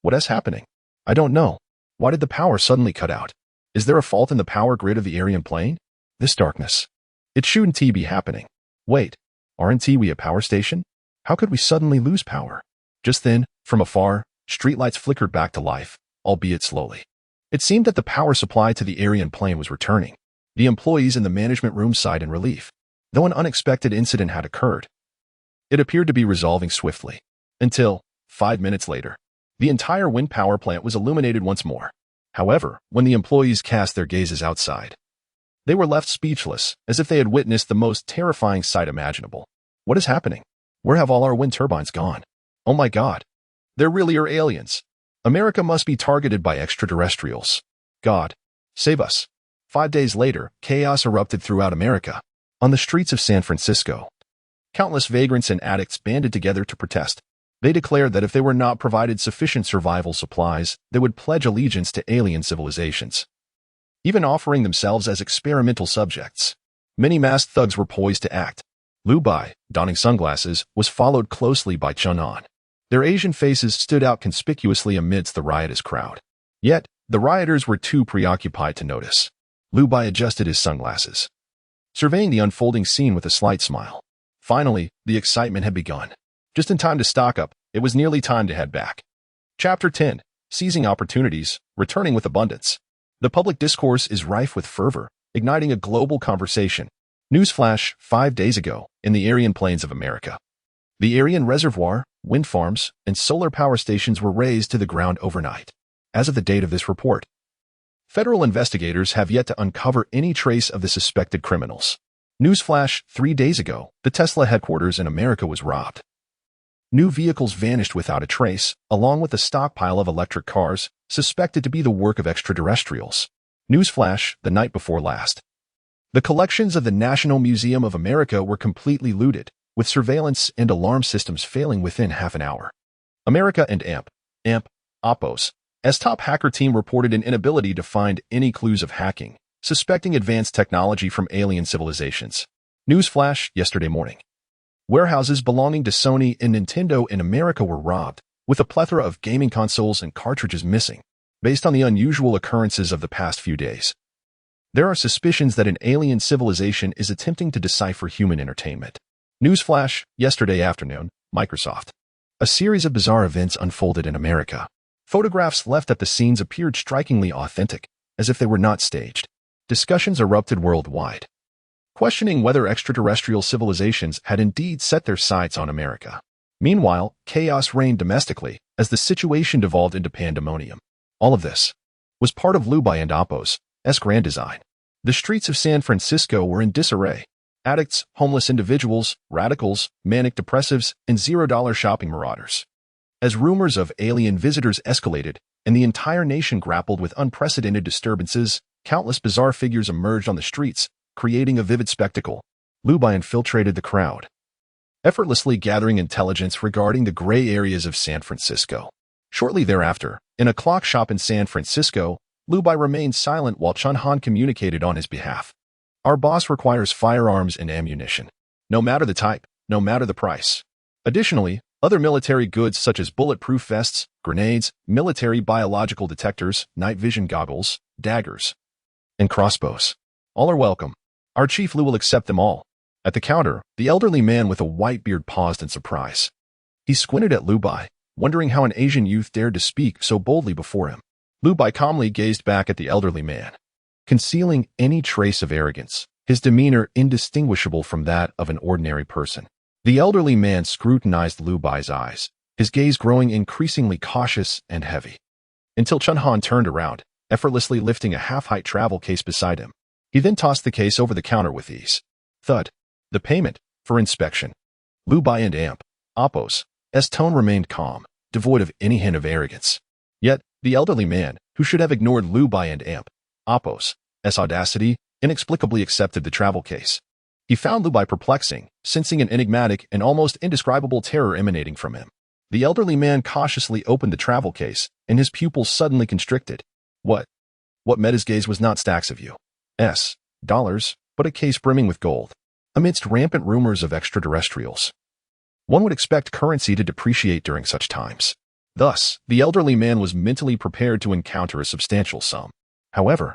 What is happening? I don't know. Why did the power suddenly cut out? Is there a fault in the power grid of the Aryan plain? This darkness. It shouldn't be happening. Wait, aren't we a power station? How could we suddenly lose power? Just then, from afar, streetlights flickered back to life, albeit slowly. It seemed that the power supply to the Aryan plain was returning. The employees in the management room sighed in relief, though an unexpected incident had occurred. It appeared to be resolving swiftly, until, 5 minutes later, the entire wind power plant was illuminated once more. However, when the employees cast their gazes outside, they were left speechless, as if they had witnessed the most terrifying sight imaginable. What is happening? Where have all our wind turbines gone? Oh my God. There really are aliens. America must be targeted by extraterrestrials. God, save us. 5 days later, chaos erupted throughout America. On the streets of San Francisco, countless vagrants and addicts banded together to protest. They declared that if they were not provided sufficient survival supplies, they would pledge allegiance to alien civilizations, even offering themselves as experimental subjects. Many masked thugs were poised to act. Liu Bai, donning sunglasses, was followed closely by Chen Han. Their Asian faces stood out conspicuously amidst the riotous crowd. Yet, the rioters were too preoccupied to notice. Liu Bai adjusted his sunglasses, surveying the unfolding scene with a slight smile. Finally, the excitement had begun. Just in time to stock up, it was nearly time to head back. Chapter 10. Seizing Opportunities, Returning with Abundance. The public discourse is rife with fervor, igniting a global conversation. Newsflash: 5 days ago, in the Aryan Plains of America, the Aryan Reservoir, wind farms, and solar power stations were razed to the ground overnight. As of the date of this report, federal investigators have yet to uncover any trace of the suspected criminals. Newsflash: 3 days ago, the Tesla headquarters in America was robbed. New vehicles vanished without a trace, along with a stockpile of electric cars, suspected to be the work of extraterrestrials. Newsflash: the night before last, the collections of the National Museum of America were completely looted, with surveillance and alarm systems failing within half an hour. America and Oppos, as top hacker team reported an inability to find any clues of hacking, suspecting advanced technology from alien civilizations. Newsflash: yesterday morning, warehouses belonging to Sony and Nintendo in America were robbed, with a plethora of gaming consoles and cartridges missing. Based on the unusual occurrences of the past few days, there are suspicions that an alien civilization is attempting to decipher human entertainment. Newsflash: yesterday afternoon, Microsoft. A series of bizarre events unfolded in America. Photographs left at the scenes appeared strikingly authentic, as if they were not staged. Discussions erupted worldwide, questioning whether extraterrestrial civilizations had indeed set their sights on America. Meanwhile, chaos reigned domestically as the situation devolved into pandemonium. All of this was part of Liu Bai and Oppos' grand design. The streets of San Francisco were in disarray. Addicts, homeless individuals, radicals, manic depressives, and $0 shopping marauders. As rumors of alien visitors escalated and the entire nation grappled with unprecedented disturbances, countless bizarre figures emerged on the streets, creating a vivid spectacle. Liu Bai infiltrated the crowd, effortlessly gathering intelligence regarding the gray areas of San Francisco. Shortly thereafter, in a clock shop in San Francisco, Liu Bai remained silent while Chen Han communicated on his behalf. Our boss requires firearms and ammunition, no matter the type, no matter the price. Additionally, other military goods such as bulletproof vests, grenades, military biological detectors, night vision goggles, daggers, and crossbows. All are welcome. Our Chief Liu will accept them all. At the counter, the elderly man with a white beard paused in surprise. He squinted at Liu Bai, wondering how an Asian youth dared to speak so boldly before him. Liu Bai calmly gazed back at the elderly man, concealing any trace of arrogance, his demeanor indistinguishable from that of an ordinary person. The elderly man scrutinized Liu Bai's eyes, his gaze growing increasingly cautious and heavy, until Chen Han turned around, effortlessly lifting a half-height travel case beside him. He then tossed the case over the counter with ease. Thud. The payment, for inspection. Liu Bai and Oppos' tone remained calm, devoid of any hint of arrogance. Yet, the elderly man, who should have ignored Liu Bai and Oppos' audacity, inexplicably accepted the travel case. He found Liu Bai perplexing, sensing an enigmatic and almost indescribable terror emanating from him. The elderly man cautiously opened the travel case, and his pupils suddenly constricted. What met his gaze was not stacks of dollars, but a case brimming with gold. Amidst rampant rumors of extraterrestrials, one would expect currency to depreciate during such times. Thus, the elderly man was mentally prepared to encounter a substantial sum. However,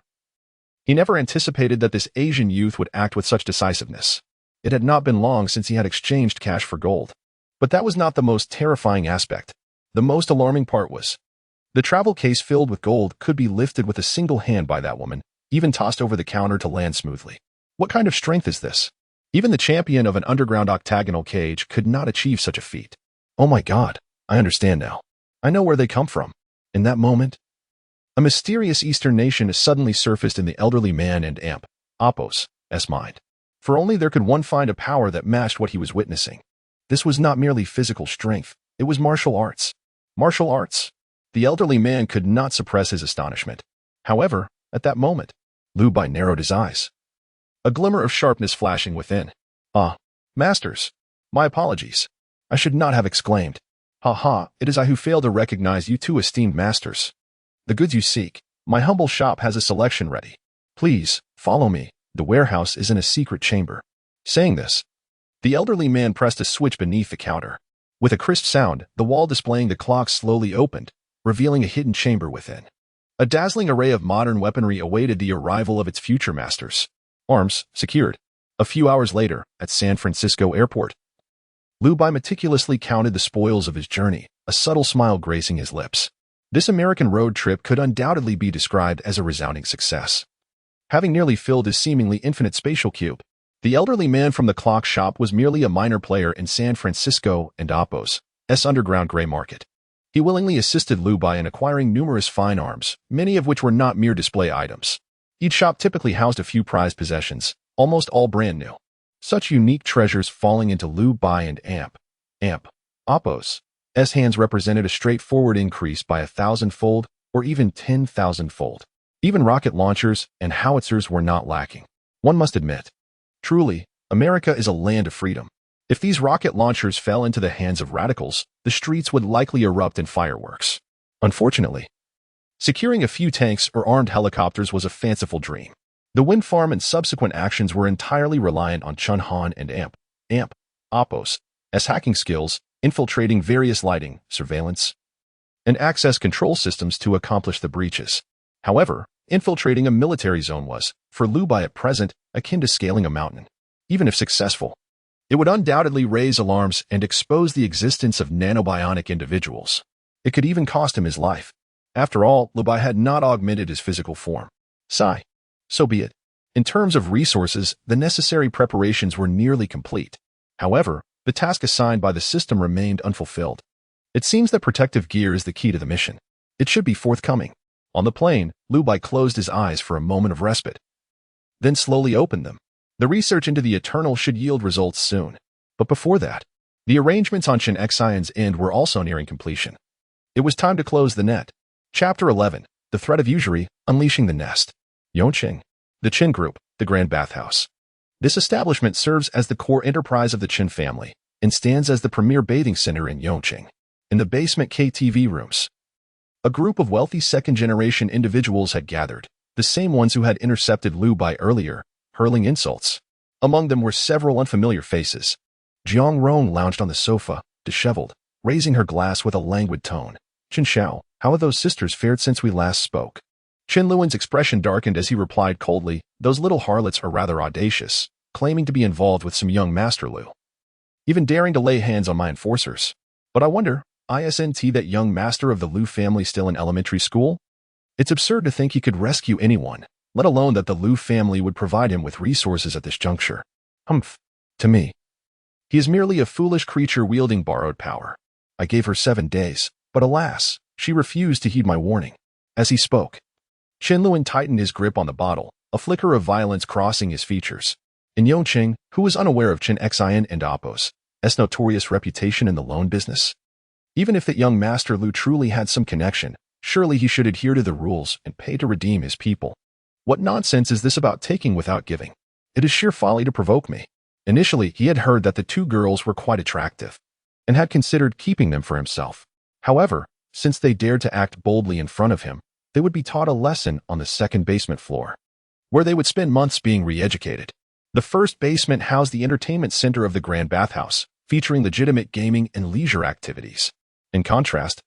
he never anticipated that this Asian youth would act with such decisiveness. It had not been long since he had exchanged cash for gold. But that was not the most terrifying aspect. The most alarming part was the travel case filled with gold could be lifted with a single hand by that woman, even tossed over the counter to land smoothly. What kind of strength is this? Even the champion of an underground octagonal cage could not achieve such a feat. Oh my God, I understand now. I know where they come from. In that moment, a mysterious Eastern nation suddenly surfaced in the elderly man and Oppos' mind. For only there could one find a power that matched what he was witnessing. This was not merely physical strength, it was martial arts. Martial arts? The elderly man could not suppress his astonishment. However, at that moment, Lu Bai narrowed his eyes, a glimmer of sharpness flashing within. Ah, masters. My apologies. I should not have exclaimed. Ha ha, it is I who failed to recognize you two esteemed masters. The goods you seek, my humble shop has a selection ready. Please, follow me. The warehouse is in a secret chamber. Saying this, the elderly man pressed a switch beneath the counter. With a crisp sound, the wall displaying the clock slowly opened, revealing a hidden chamber within. A dazzling array of modern weaponry awaited the arrival of its future masters. Arms secured. A few hours later, at San Francisco Airport, Lu Bai meticulously counted the spoils of his journey, a subtle smile gracing his lips. This American road trip could undoubtedly be described as a resounding success. Having nearly filled his seemingly infinite spatial cube, the elderly man from the clock shop was merely a minor player in San Francisco and Appo's underground gray market. He willingly assisted Lu Bai in acquiring numerous fine arms, many of which were not mere display items. Each shop typically housed a few prized possessions, almost all brand new. Such unique treasures falling into Lu Bai and Appo's hands represented a straightforward increase by 1,000-fold or even 10,000-fold. Even rocket launchers and howitzers were not lacking. One must admit, truly, America is a land of freedom. If these rocket launchers fell into the hands of radicals, the streets would likely erupt in fireworks. Unfortunately, securing a few tanks or armed helicopters was a fanciful dream. The wind farm and subsequent actions were entirely reliant on Chun Han and Appo's hacking skills, infiltrating various lighting, surveillance, and access control systems to accomplish the breaches. However, infiltrating a military zone was, for Lu Bai at present, akin to scaling a mountain. Even if successful, it would undoubtedly raise alarms and expose the existence of nanobionic individuals. It could even cost him his life. After all, Lu Bai had not augmented his physical form. Sigh. So be it. In terms of resources, the necessary preparations were nearly complete. However, the task assigned by the system remained unfulfilled. It seems that protective gear is the key to the mission. It should be forthcoming. On the plane, Lu Bai closed his eyes for a moment of respite, then slowly opened them. The research into the Eternal should yield results soon. But before that, the arrangements on Chen Xian's end were also nearing completion. It was time to close the net. Chapter 11, The Threat of Usury, Unleashing the Nest. Yongqing, the Qin Group, the Grand Bathhouse. This establishment serves as the core enterprise of the Qin family and stands as the premier bathing center in Yongqing. In the basement KTV rooms, a group of wealthy second-generation individuals had gathered, the same ones who had intercepted Lu Bai earlier, hurling insults. Among them were several unfamiliar faces. Jiang Rong lounged on the sofa, disheveled, raising her glass with a languid tone. Qin Xiao, how have those sisters fared since we last spoke? Chen Luan's expression darkened as he replied coldly, those little harlots are rather audacious, claiming to be involved with some young Master Lu, even daring to lay hands on my enforcers. But I wonder, isn't that young master of the Lu family still in elementary school? It's absurd to think he could rescue anyone, let alone that the Lu family would provide him with resources at this juncture. Humph. To me, he is merely a foolish creature wielding borrowed power. I gave her 7 days, but alas, she refused to heed my warning. As he spoke, Chen Luan tightened his grip on the bottle, a flicker of violence crossing his features. In Yongqing, who was unaware of Chen Xian and Appo's notorious reputation in the loan business? Even if that young Master Lu truly had some connection, surely he should adhere to the rules and pay to redeem his people. What nonsense is this about taking without giving? It is sheer folly to provoke me. Initially, he had heard that the two girls were quite attractive, and had considered keeping them for himself. However, since they dared to act boldly in front of him, they would be taught a lesson on the second basement floor, where they would spend months being re-educated. The first basement housed the entertainment center of the Grand Bathhouse, featuring legitimate gaming and leisure activities. In contrast,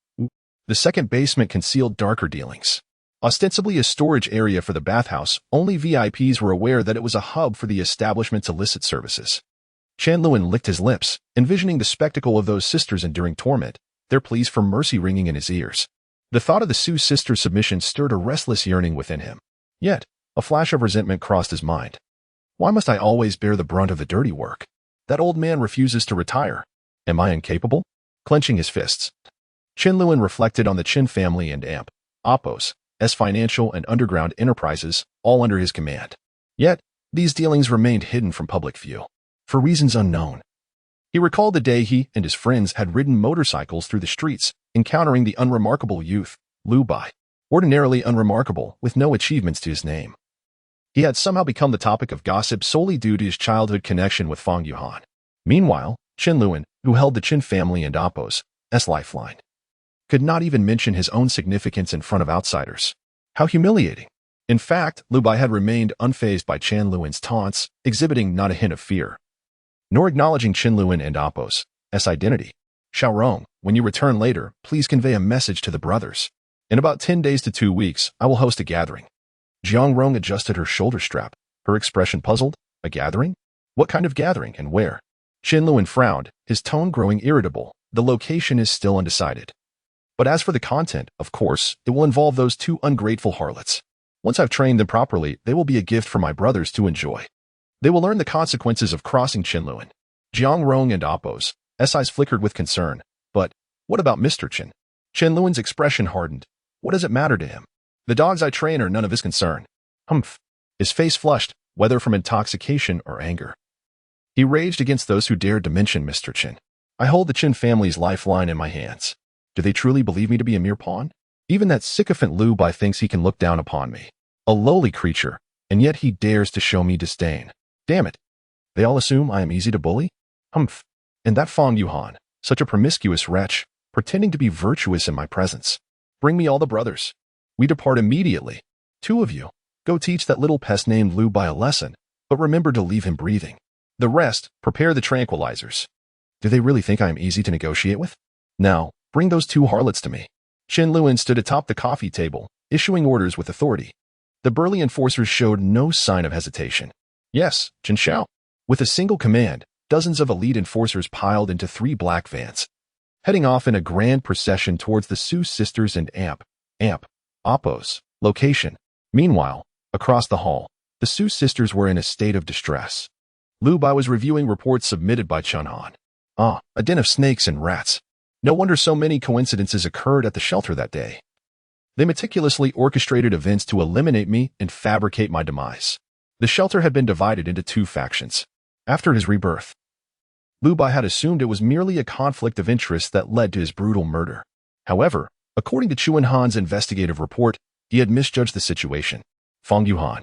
the second basement concealed darker dealings. Ostensibly a storage area for the bathhouse, only VIPs were aware that it was a hub for the establishment's illicit services. Chen Luan licked his lips, envisioning the spectacle of those sisters enduring torment, their pleas for mercy ringing in his ears. The thought of the Su sisters' submission stirred a restless yearning within him. Yet, a flash of resentment crossed his mind. Why must I always bear the brunt of the dirty work? That old man refuses to retire. Am I incapable? Clenching his fists, Chen Luan reflected on the Qin family and Appo's financial and underground enterprises, all under his command. Yet, these dealings remained hidden from public view, for reasons unknown. He recalled the day he and his friends had ridden motorcycles through the streets, encountering the unremarkable youth, Lu Bai, ordinarily unremarkable, with no achievements to his name. He had somehow become the topic of gossip solely due to his childhood connection with Fang Yuhan. Meanwhile, Chen Luan, who held the Chen family and Appo's lifeline, could not even mention his own significance in front of outsiders. How humiliating. In fact, Lu Bai had remained unfazed by Chen Luan's taunts, exhibiting not a hint of fear, nor acknowledging Chen Luan and Appo's identity. Xiaorong, when you return later, please convey a message to the brothers. In about 10 days to 2 weeks, I will host a gathering. Jiang Rong adjusted her shoulder strap, her expression puzzled. A gathering? What kind of gathering and where? Chen Luan frowned, his tone growing irritable. The location is still undecided. But as for the content, of course, it will involve those two ungrateful harlots. Once I've trained them properly, they will be a gift for my brothers to enjoy. They will learn the consequences of crossing Chen Luan. Jiang Rong and Appo's eyes flickered with concern. But what about Mr. Chen? Chen Luan's expression hardened. What does it matter to him? The dogs I train are none of his concern. Humph. His face flushed, whether from intoxication or anger. He raged against those who dared to mention Mr. Chen. I hold the Chen family's lifeline in my hands. Do they truly believe me to be a mere pawn? Even that sycophant Lu Bai thinks he can look down upon me. A lowly creature, and yet he dares to show me disdain. Damn it. They all assume I am easy to bully? Humph. And that Fang Yuhan, such a promiscuous wretch, pretending to be virtuous in my presence. Bring me all the brothers. We depart immediately. 2 of you. Go teach that little pest named Lu Bai a lesson, but remember to leave him breathing. The rest, prepare the tranquilizers. Do they really think I am easy to negotiate with? Now, bring those 2 harlots to me. Chen Luan stood atop the coffee table, issuing orders with authority. The burly enforcers showed no sign of hesitation. Yes, Chen Xiao. With a single command, dozens of elite enforcers piled into 3 black vans, heading off in a grand procession towards the Su sisters and Appo's location. Meanwhile, across the hall, the Su sisters were in a state of distress. Lu Bai was reviewing reports submitted by Chen Han. A den of snakes and rats. No wonder so many coincidences occurred at the shelter that day. They meticulously orchestrated events to eliminate me and fabricate my demise. The shelter had been divided into 2 factions. After his rebirth, Lu Bai had assumed it was merely a conflict of interest that led to his brutal murder. However, according to Chuan Han's investigative report, he had misjudged the situation. Fang Yuhan,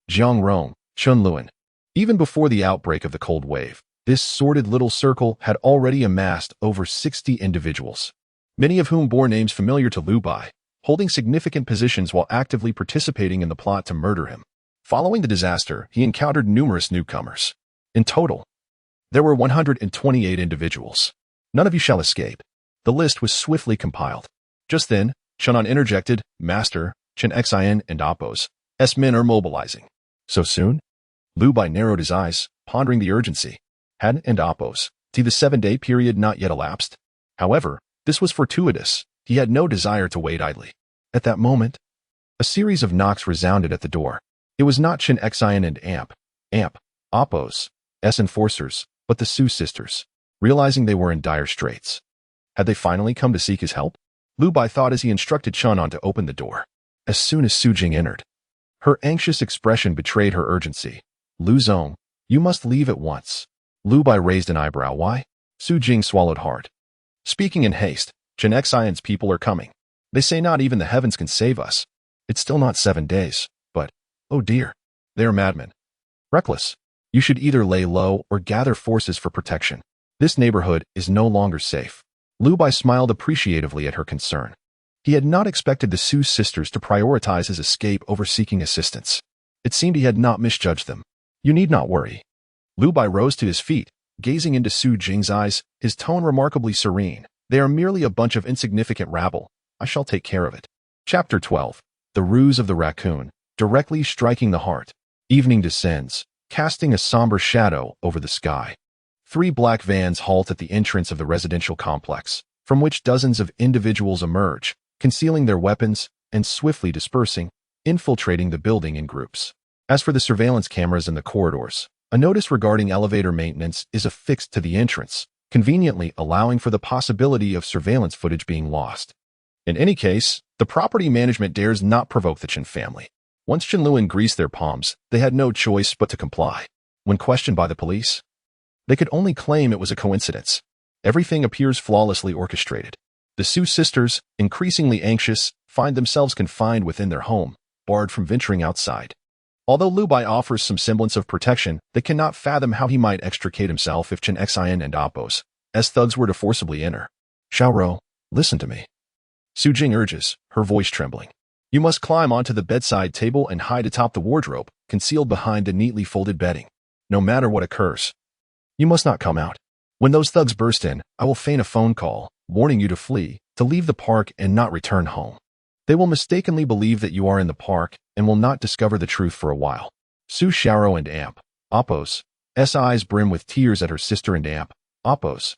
Jiang Rong, Chen Luan. Even before the outbreak of the Cold Wave, this sordid little circle had already amassed over 60 individuals, many of whom bore names familiar to Lu Bai, holding significant positions while actively participating in the plot to murder him. Following the disaster, he encountered numerous newcomers. In total, there were 128 individuals. None of you shall escape. The list was swiftly compiled. Just then, Chenan interjected, Master, Chen Xin and Appo's men are mobilizing. So soon? Lu Bai narrowed his eyes, pondering the urgency. Had and Appo's the 7-day period not yet elapsed? However, this was fortuitous. He had no desire to wait idly. At that moment, a series of knocks resounded at the door. It was not Chen Xin and Appo's enforcers, but the Su sisters, realizing they were in dire straits. Had they finally come to seek his help? Lu Bai thought as he instructed Chenan to open the door. As soon as Su Jing entered, her anxious expression betrayed her urgency. Lu Zong, you must leave at once. Lu Bai raised an eyebrow. Why? Su Jing swallowed hard. Speaking in haste, Chen Xion's people are coming. They say not even the heavens can save us. It's still not 7 days, but, oh dear, they are madmen. Reckless. You should either lay low or gather forces for protection. This neighborhood is no longer safe. Lu Bai smiled appreciatively at her concern. He had not expected the Su sisters to prioritize his escape over seeking assistance. It seemed he had not misjudged them. You need not worry. Lu Bai rose to his feet, gazing into Su Jing's eyes, his tone remarkably serene. They are merely a bunch of insignificant rabble. I shall take care of it. Chapter 12. The Ruse of the Raccoon, directly striking the heart. Evening descends, casting a somber shadow over the sky. 3 black vans halt at the entrance of the residential complex, from which dozens of individuals emerge, concealing their weapons and swiftly dispersing, infiltrating the building in groups. As for the surveillance cameras in the corridors, a notice regarding elevator maintenance is affixed to the entrance, conveniently allowing for the possibility of surveillance footage being lost. In any case, the property management dares not provoke the Chen family. Once Chen Luan greased their palms, they had no choice but to comply. When questioned by the police, They could only claim it was a coincidence. Everything appears flawlessly orchestrated. The Su sisters, increasingly anxious, find themselves confined within their home, barred from venturing outside. Although Lu Bai offers some semblance of protection, they cannot fathom how he might extricate himself if Chen Xian and Apo's thugs were to forcibly enter. Xiaoro, listen to me. Su Jing urges, her voice trembling. You must climb onto the bedside table and hide atop the wardrobe, concealed behind the neatly folded bedding. No matter what occurs, you must not come out. When those thugs burst in, I will feign a phone call, warning you to flee, to leave the park and not return home. They will mistakenly believe that you are in the park and will not discover the truth for a while. Su Xiaoro and Apo's eyes brim with tears at her sister and Apo's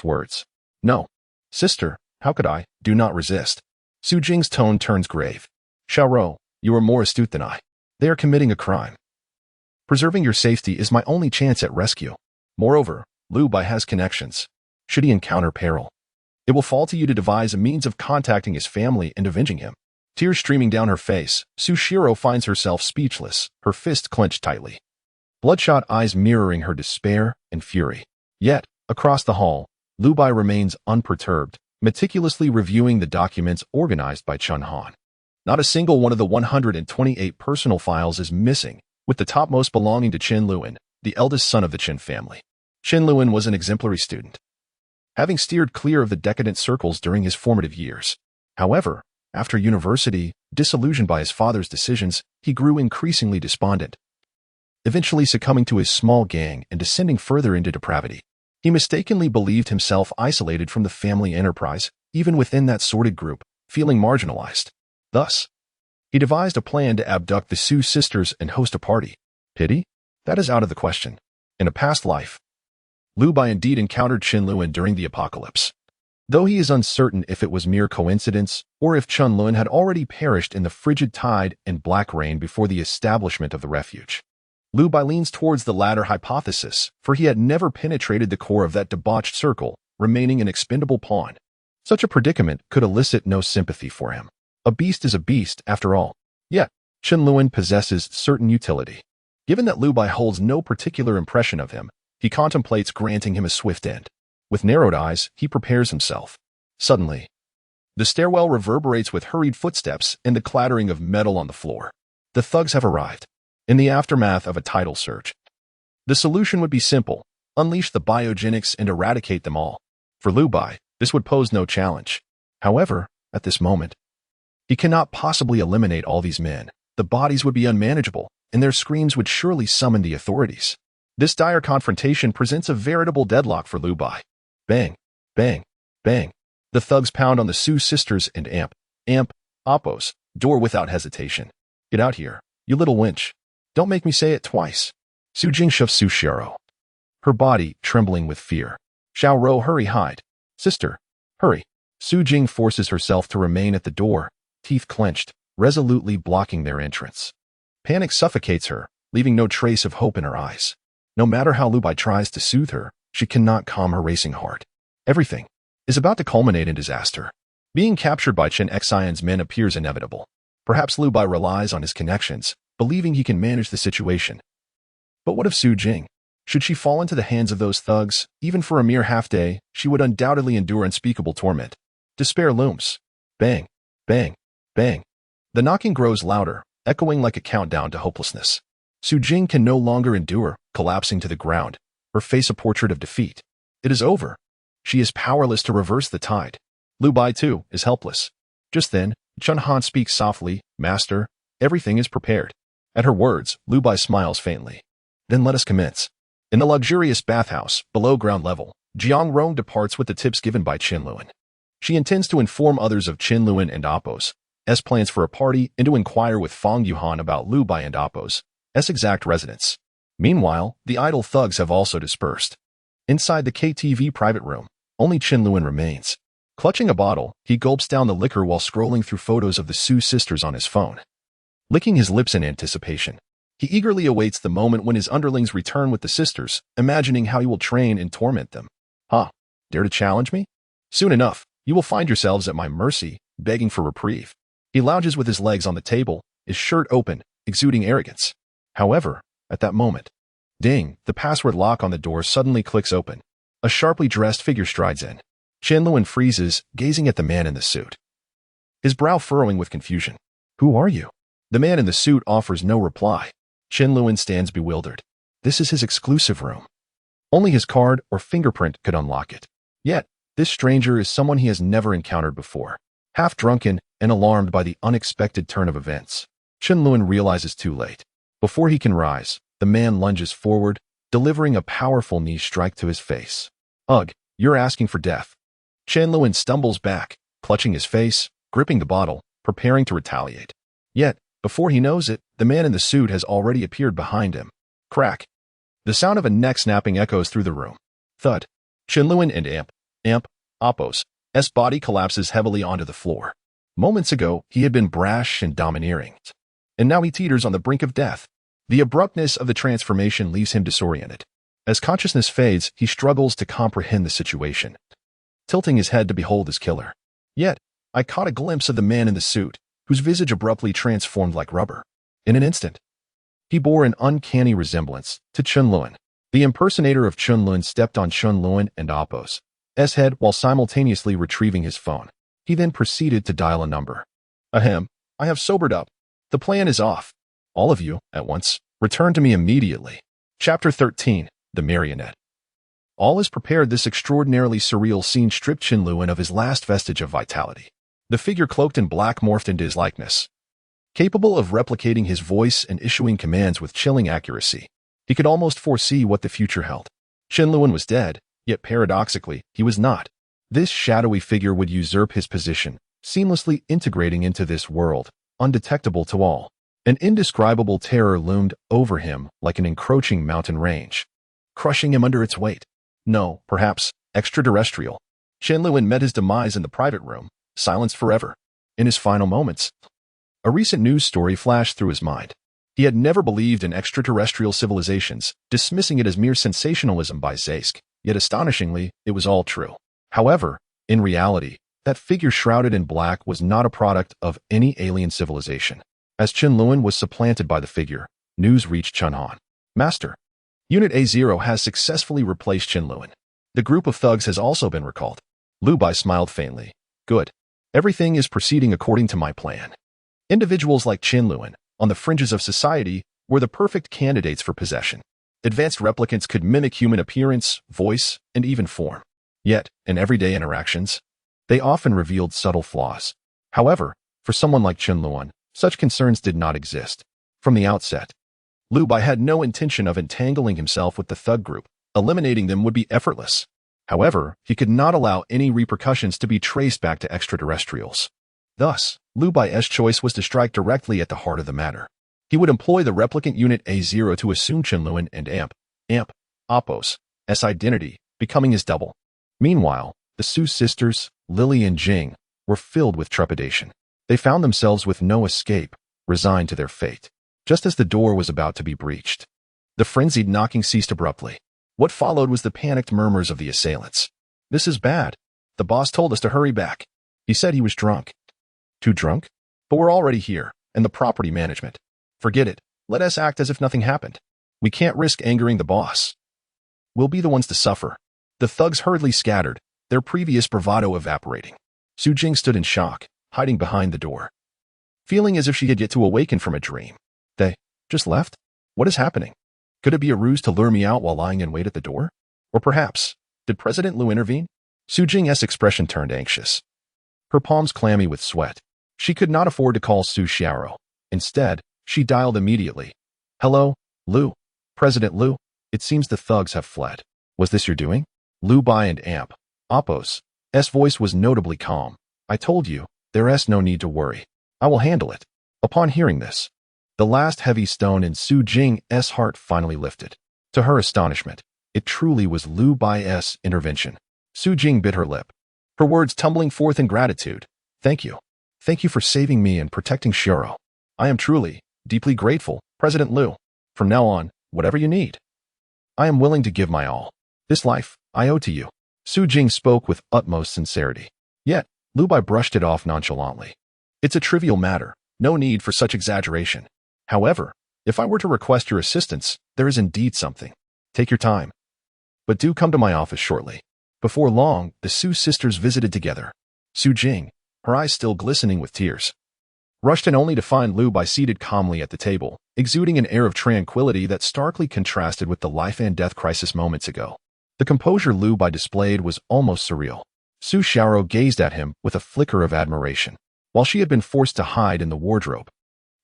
words. No. Sister, how could I? Do not resist. Su Jing's tone turns grave. Xiaoro, you are more astute than I. They are committing a crime. Preserving your safety is my only chance at rescue. Moreover, Lu Bai has connections. Should he encounter peril, it will fall to you to devise a means of contacting his family and avenging him. Tears streaming down her face, Su Xiaoro finds herself speechless, her fist clenched tightly. Bloodshot eyes mirroring her despair and fury. Yet, across the hall, Lu Bai remains unperturbed, meticulously reviewing the documents organized by Chen Han. Not a single one of the 128 personal files is missing, with the topmost belonging to Chen Luan, the eldest son of the Chen family. Chen Luan was an exemplary student, having steered clear of the decadent circles during his formative years. However, after university, disillusioned by his father's decisions, he grew increasingly despondent, eventually succumbing to his small gang and descending further into depravity. He mistakenly believed himself isolated from the family enterprise, even within that sordid group, feeling marginalized. Thus, he devised a plan to abduct the Su sisters and host a party. Pity? That is out of the question. In a past life, Lu Bai indeed encountered Chen Luan during the apocalypse. Though he is uncertain if it was mere coincidence or if Chen Luan had already perished in the frigid tide and black rain before the establishment of the refuge. Lu Bai leans towards the latter hypothesis, for he had never penetrated the core of that debauched circle, remaining an expendable pawn. Such a predicament could elicit no sympathy for him. A beast is a beast, after all. Yet, Chen Luan possesses certain utility. Given that Lu Bai holds no particular impression of him, he contemplates granting him a swift end. With narrowed eyes, he prepares himself. Suddenly, the stairwell reverberates with hurried footsteps and the clattering of metal on the floor. The thugs have arrived. In the aftermath of a tidal surge, the solution would be simple: unleash the biogenics and eradicate them all. For Lu Bai, this would pose no challenge. However, at this moment, he cannot possibly eliminate all these men. The bodies would be unmanageable, and their screams would surely summon the authorities. This dire confrontation presents a veritable deadlock for Lu Bai. Bang, bang, bang. The thugs pound on the Su sisters and Apo's door without hesitation. Get out here, you little wench. Don't make me say it twice. Su Jing shoves Su Xiaoro, her body trembling with fear. Xiaoro, hurry, hide. Sister, hurry. Su Jing forces herself to remain at the door, teeth clenched, resolutely blocking their entrance. Panic suffocates her, leaving no trace of hope in her eyes. No matter how Lu Bai tries to soothe her, she cannot calm her racing heart. Everything is about to culminate in disaster. Being captured by Chen Xian's men appears inevitable. Perhaps Lu Bai relies on his connections, believing he can manage the situation. But what of Su Jing? Should she fall into the hands of those thugs, even for a mere half-day, she would undoubtedly endure unspeakable torment. Despair looms. Bang, bang, bang. The knocking grows louder, echoing like a countdown to hopelessness. Su Jing can no longer endure, collapsing to the ground, her face a portrait of defeat. It is over. She is powerless to reverse the tide. Lu Bai, too, is helpless. Just then, Chen Han speaks softly. Master, everything is prepared. At her words, Lu Bai smiles faintly. Then let us commence. In the luxurious bathhouse, below ground level, Jiang Rong departs with the tips given by Chen Luan. She intends to inform others of Chen Luan and Apo's plans for a party and to inquire with Fang Yuhan about Lu Bai and Apo's exact residence. Meanwhile, the idle thugs have also dispersed. Inside the KTV private room, only Chen Luan remains. Clutching a bottle, he gulps down the liquor while scrolling through photos of the Su sisters on his phone. Licking his lips in anticipation, he eagerly awaits the moment when his underlings return with the sisters, imagining how he will train and torment them. Dare to challenge me? Soon enough, you will find yourselves at my mercy, begging for reprieve. He lounges with his legs on the table, his shirt open, exuding arrogance. However, at that moment, Ding, the password lock on the door suddenly clicks open. A sharply dressed figure strides in. Chen Luan freezes, gazing at the man in the suit, his brow furrowing with confusion. Who are you? The man in the suit offers no reply. Chen Luan stands bewildered. This is his exclusive room. Only his card or fingerprint could unlock it. Yet, this stranger is someone he has never encountered before. Half drunken and alarmed by the unexpected turn of events, Chen Luan realizes too late. Before he can rise, the man lunges forward, delivering a powerful knee strike to his face. Ugh, you're asking for death. Chen Luan stumbles back, clutching his face, gripping the bottle, preparing to retaliate. Yet, before he knows it, the man in the suit has already appeared behind him. Crack. The sound of a neck snapping echoes through the room. Thud. Chen Luan and Appo's body collapses heavily onto the floor. Moments ago, he had been brash and domineering, and now he teeters on the brink of death. The abruptness of the transformation leaves him disoriented. As consciousness fades, he struggles to comprehend the situation, tilting his head to behold his killer. Yet, I caught a glimpse of the man in the suit, whose visage abruptly transformed like rubber. In an instant, he bore an uncanny resemblance to Chen Luan. The impersonator of Chen Luan stepped on Chen Luan and Appo's head while simultaneously retrieving his phone. He then proceeded to dial a number. Ahem, I have sobered up. The plan is off. All of you, at once, return to me immediately. Chapter 13, The Marionette. All is prepared. This extraordinarily surreal scene stripped Chen Luan of his last vestige of vitality. The figure cloaked in black morphed into his likeness. Capable of replicating his voice and issuing commands with chilling accuracy, he could almost foresee what the future held. Chen Luan was dead, yet paradoxically, he was not. This shadowy figure would usurp his position, seamlessly integrating into this world, undetectable to all. An indescribable terror loomed over him like an encroaching mountain range, crushing him under its weight. No, perhaps, extraterrestrial. Chen Luan met his demise in the private room, silenced forever. In his final moments, a recent news story flashed through his mind. He had never believed in extraterrestrial civilizations, dismissing it as mere sensationalism by Zaysk, yet astonishingly, it was all true. However, in reality, that figure shrouded in black was not a product of any alien civilization. As Chen Luan was supplanted by the figure, news reached Chen Han. Master, Unit A0 has successfully replaced Chen Luan. The group of thugs has also been recalled. Lu Bai smiled faintly. Good. Everything is proceeding according to my plan. Individuals like Chen Luan, on the fringes of society, were the perfect candidates for possession. Advanced replicants could mimic human appearance, voice, and even form. Yet, in everyday interactions, they often revealed subtle flaws. However, for someone like Chen Luan, such concerns did not exist. From the outset, Lu Bai had no intention of entangling himself with the thug group. Eliminating them would be effortless. However, he could not allow any repercussions to be traced back to extraterrestrials. Thus, Lu Bai's choice was to strike directly at the heart of the matter. He would employ the replicant Unit A0 to assume Chen Luan and Appo's identity, becoming his double. Meanwhile, the Su sisters, Lily and Jing, were filled with trepidation. They found themselves with no escape, resigned to their fate. Just as the door was about to be breached, the frenzied knocking ceased abruptly. What followed was the panicked murmurs of the assailants. This is bad. The boss told us to hurry back. He said he was drunk. Too drunk? But we're already here, and the property management. Forget it. Let us act as if nothing happened. We can't risk angering the boss. We'll be the ones to suffer. The thugs hurriedly scattered, their previous bravado evaporating. Su Jing stood in shock, hiding behind the door, feeling as if she had yet to awaken from a dream. They just left? What is happening? Could it be a ruse to lure me out while lying in wait at the door? Or perhaps, did President Lu intervene? Su Jing's expression turned anxious, her palms clammy with sweat. She could not afford to call Su Xiaoro. Instead, she dialed immediately. Hello, Lu. President Lu. It seems the thugs have fled. Was this your doing? Lu Bai and Appo's voice was notably calm. I told you, there's no need to worry. I will handle it. Upon hearing this, the last heavy stone in Su Jing's heart finally lifted. To her astonishment, it truly was Lu Bai's intervention. Su Jing bit her lip, her words tumbling forth in gratitude. Thank you. Thank you for saving me and protecting Xiaoro. I am truly, deeply grateful, President Lu. From now on, whatever you need, I am willing to give my all. This life, I owe to you. Su Jing spoke with utmost sincerity. Yet, Lu Bai brushed it off nonchalantly. It's a trivial matter, no need for such exaggeration. However, If I were to request your assistance, there is indeed something. Take your time. But do come to my office shortly. Before long, the Su sisters visited together. Su Jing, her eyes still glistening with tears, rushed in only to find Lu Bai seated calmly at the table, exuding an air of tranquility that starkly contrasted with the life-and-death crisis moments ago. The composure Lu Bai displayed was almost surreal. Su Xiaoro gazed at him with a flicker of admiration, while she had been forced to hide in the wardrobe.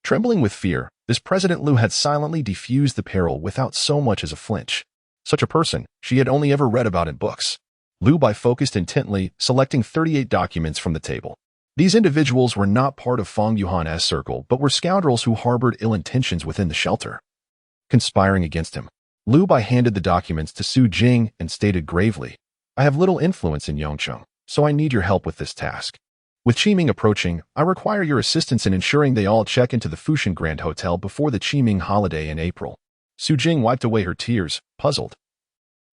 Trembling with fear, this President Lu had silently defused the peril without so much as a flinch. Such a person she had only ever read about in books. Lu Bai focused intently, selecting 38 documents from the table. These individuals were not part of Fang Yuhan's circle, but were scoundrels who harbored ill intentions within the shelter, conspiring against him. Lu Bai handed the documents to Su Jing and stated gravely, I have little influence in Yongcheng, so I need your help with this task. With Qiming approaching, I require your assistance in ensuring they all check into the Fushan Grand Hotel before the Qiming holiday in April. Su Jing wiped away her tears, puzzled.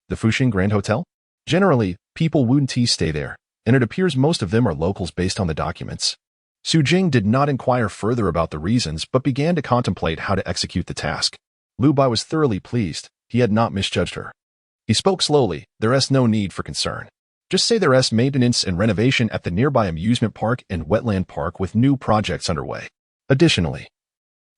The Fushan Grand Hotel? Generally, people wouldn't stay there, and it appears most of them are locals based on the documents. Su Jing did not inquire further about the reasons but began to contemplate how to execute the task. Lu Bai was thoroughly pleased. He had not misjudged her. He spoke slowly. There's no need for concern. Just say there's maintenance and renovation at the nearby amusement park and wetland park with new projects underway. Additionally,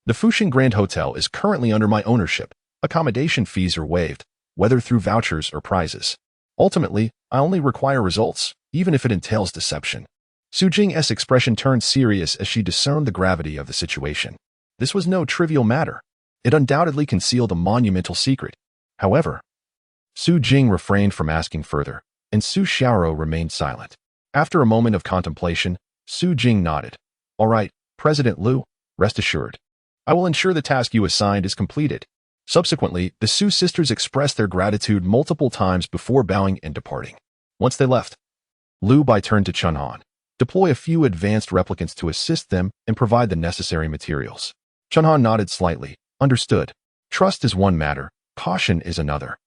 the Fushan Grand Hotel is currently under my ownership. Accommodation fees are waived, whether through vouchers or prizes. Ultimately, I only require results, even if it entails deception. Su Jing's expression turned serious as she discerned the gravity of the situation. This was no trivial matter. It undoubtedly concealed a monumental secret. However, Su Jing refrained from asking further, and Su Xiaoro remained silent. After a moment of contemplation, Su Jing nodded. All right, President Lu, rest assured. I will ensure the task you assigned is completed. Subsequently, the Su sisters expressed their gratitude multiple times before bowing and departing. Once they left, Lu Bai turned to Chen Han. Deploy a few advanced replicants to assist them and provide the necessary materials. Chen Han nodded slightly. Understood. Trust is one matter, caution is another.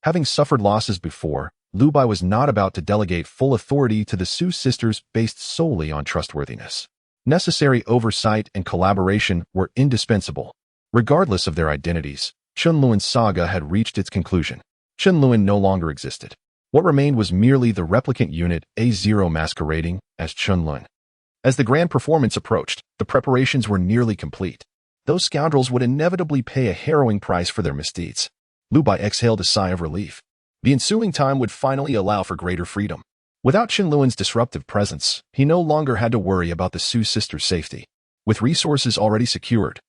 Having suffered losses before, Lu Bai was not about to delegate full authority to the Su sisters based solely on trustworthiness. Necessary oversight and collaboration were indispensable. Regardless of their identities, Chen Luan's saga had reached its conclusion. Chen Luan no longer existed. What remained was merely the replicant unit A0 masquerading as Chen Luan. As the grand performance approached, the preparations were nearly complete. Those scoundrels would inevitably pay a harrowing price for their misdeeds. Lu Bai exhaled a sigh of relief. The ensuing time would finally allow for greater freedom. Without Chen Luan's disruptive presence, he no longer had to worry about the Su sisters' safety. With resources already secured,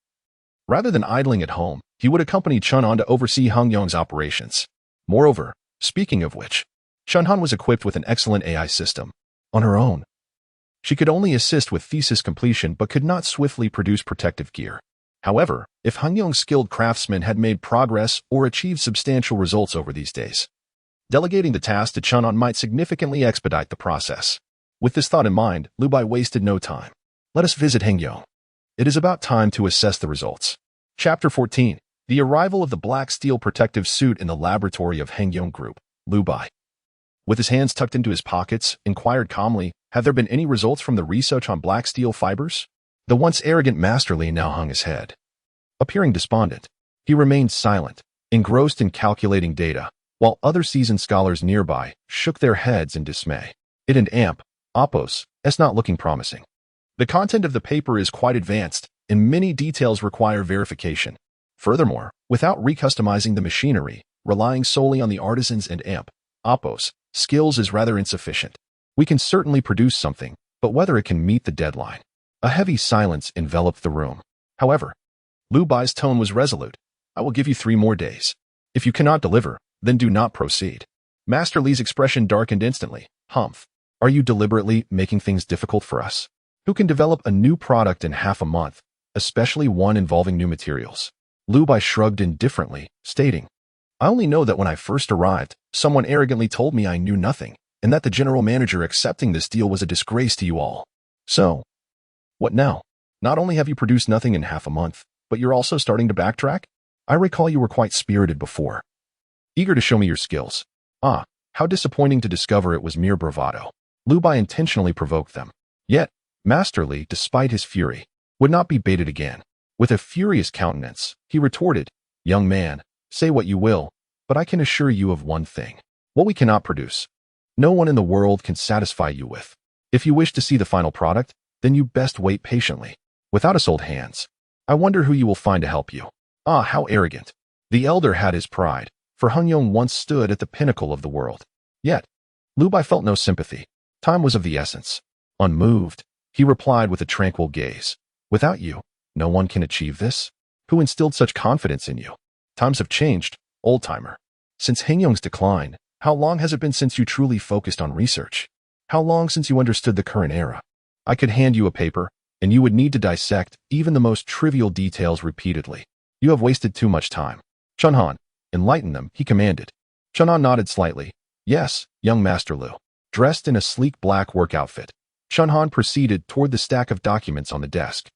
rather than idling at home, he would accompany Chen Han to oversee Hung Yong's operations. Moreover, speaking of which, Chen Han was equipped with an excellent AI system. On her own, she could only assist with thesis completion but could not swiftly produce protective gear. However, if Hung Yong's skilled craftsmen had made progress or achieved substantial results over these days, delegating the task to Chen Han might significantly expedite the process. With this thought in mind, Lu Bai wasted no time. Let us visit Hung Yong. It is about time to assess the results. Chapter 14. The arrival of the black steel protective suit in the laboratory of Hung Yong Group. Lu Bai, with his hands tucked into his pockets, inquired calmly, have there been any results from the research on black steel fibers? The once arrogant Master Li now hung his head. Appearing despondent, he remained silent, engrossed in calculating data, while other seasoned scholars nearby shook their heads in dismay. It and AMP, Oppos, is not looking promising. The content of the paper is quite advanced, and many details require verification. Furthermore, without recustomizing the machinery, relying solely on the artisans and AMP, Oppos, skills is rather insufficient. We can certainly produce something, but whether it can meet the deadline. A heavy silence enveloped the room. However, Lu Bai's tone was resolute. I will give you 3 more days. If you cannot deliver, then do not proceed. Master Li's expression darkened instantly. Humph. Are you deliberately making things difficult for us? Who can develop a new product in half a month, especially one involving new materials? Lu Bai shrugged indifferently, stating, I only know that when I first arrived, someone arrogantly told me I knew nothing, and that the general manager accepting this deal was a disgrace to you all. So, what now? Not only have you produced nothing in half a month, but you're also starting to backtrack? I recall you were quite spirited before, eager to show me your skills. Ah, how disappointing to discover it was mere bravado. Lu Bai intentionally provoked them. Yet, Master Li, despite his fury, would not be baited again. With a furious countenance, he retorted, "Young man, say what you will, but I can assure you of one thing. What we cannot produce, no one in the world can satisfy you with. If you wish to see the final product, then you best wait patiently. Without us old hands, I wonder who you will find to help you." Ah, how arrogant. The elder had his pride, for Hunyong once stood at the pinnacle of the world. Yet, Lu Bai felt no sympathy. Time was of the essence. Unmoved, he replied with a tranquil gaze, "Without you, no one can achieve this. Who instilled such confidence in you? Times have changed, old-timer. Since Hunyong's decline, how long has it been since you truly focused on research? How long since you understood the current era? I could hand you a paper, and you would need to dissect even the most trivial details repeatedly. You have wasted too much time. Chunhan, enlighten them," he commanded. Chunhan nodded slightly. "Yes, young Master Lu." Dressed in a sleek black work outfit, Chunhan proceeded toward the stack of documents on the desk.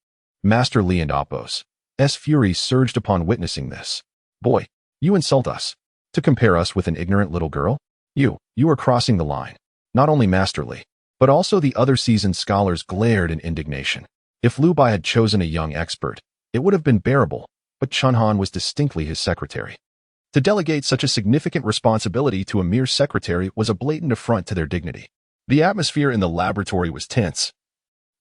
Master Li and Appo's fury surged upon witnessing this. "Boy, you insult us. To compare us with an ignorant little girl? You are crossing the line." Not only Master Li, but also the other seasoned scholars glared in indignation. If Lu Bai had chosen a young expert, it would have been bearable, but Chunhan was distinctly his secretary. To delegate such a significant responsibility to a mere secretary was a blatant affront to their dignity. The atmosphere in the laboratory was tense,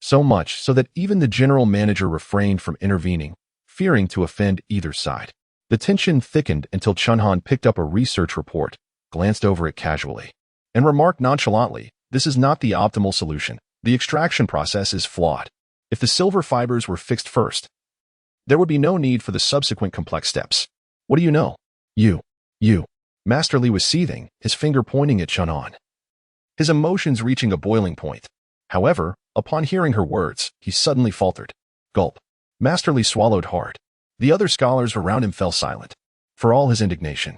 so much so that even the general manager refrained from intervening, fearing to offend either side. The tension thickened until Chunhan picked up a research report, glanced over it casually, and remarked nonchalantly, "This is not the optimal solution. The extraction process is flawed. If the silver fibers were fixed first, there would be no need for the subsequent complex steps. What do you know?" You. Master Li was seething, his finger pointing at Chunhan, his emotions reaching a boiling point. However, upon hearing her words, he suddenly faltered. Gulp. Master Li swallowed hard. The other scholars around him fell silent. For all his indignation,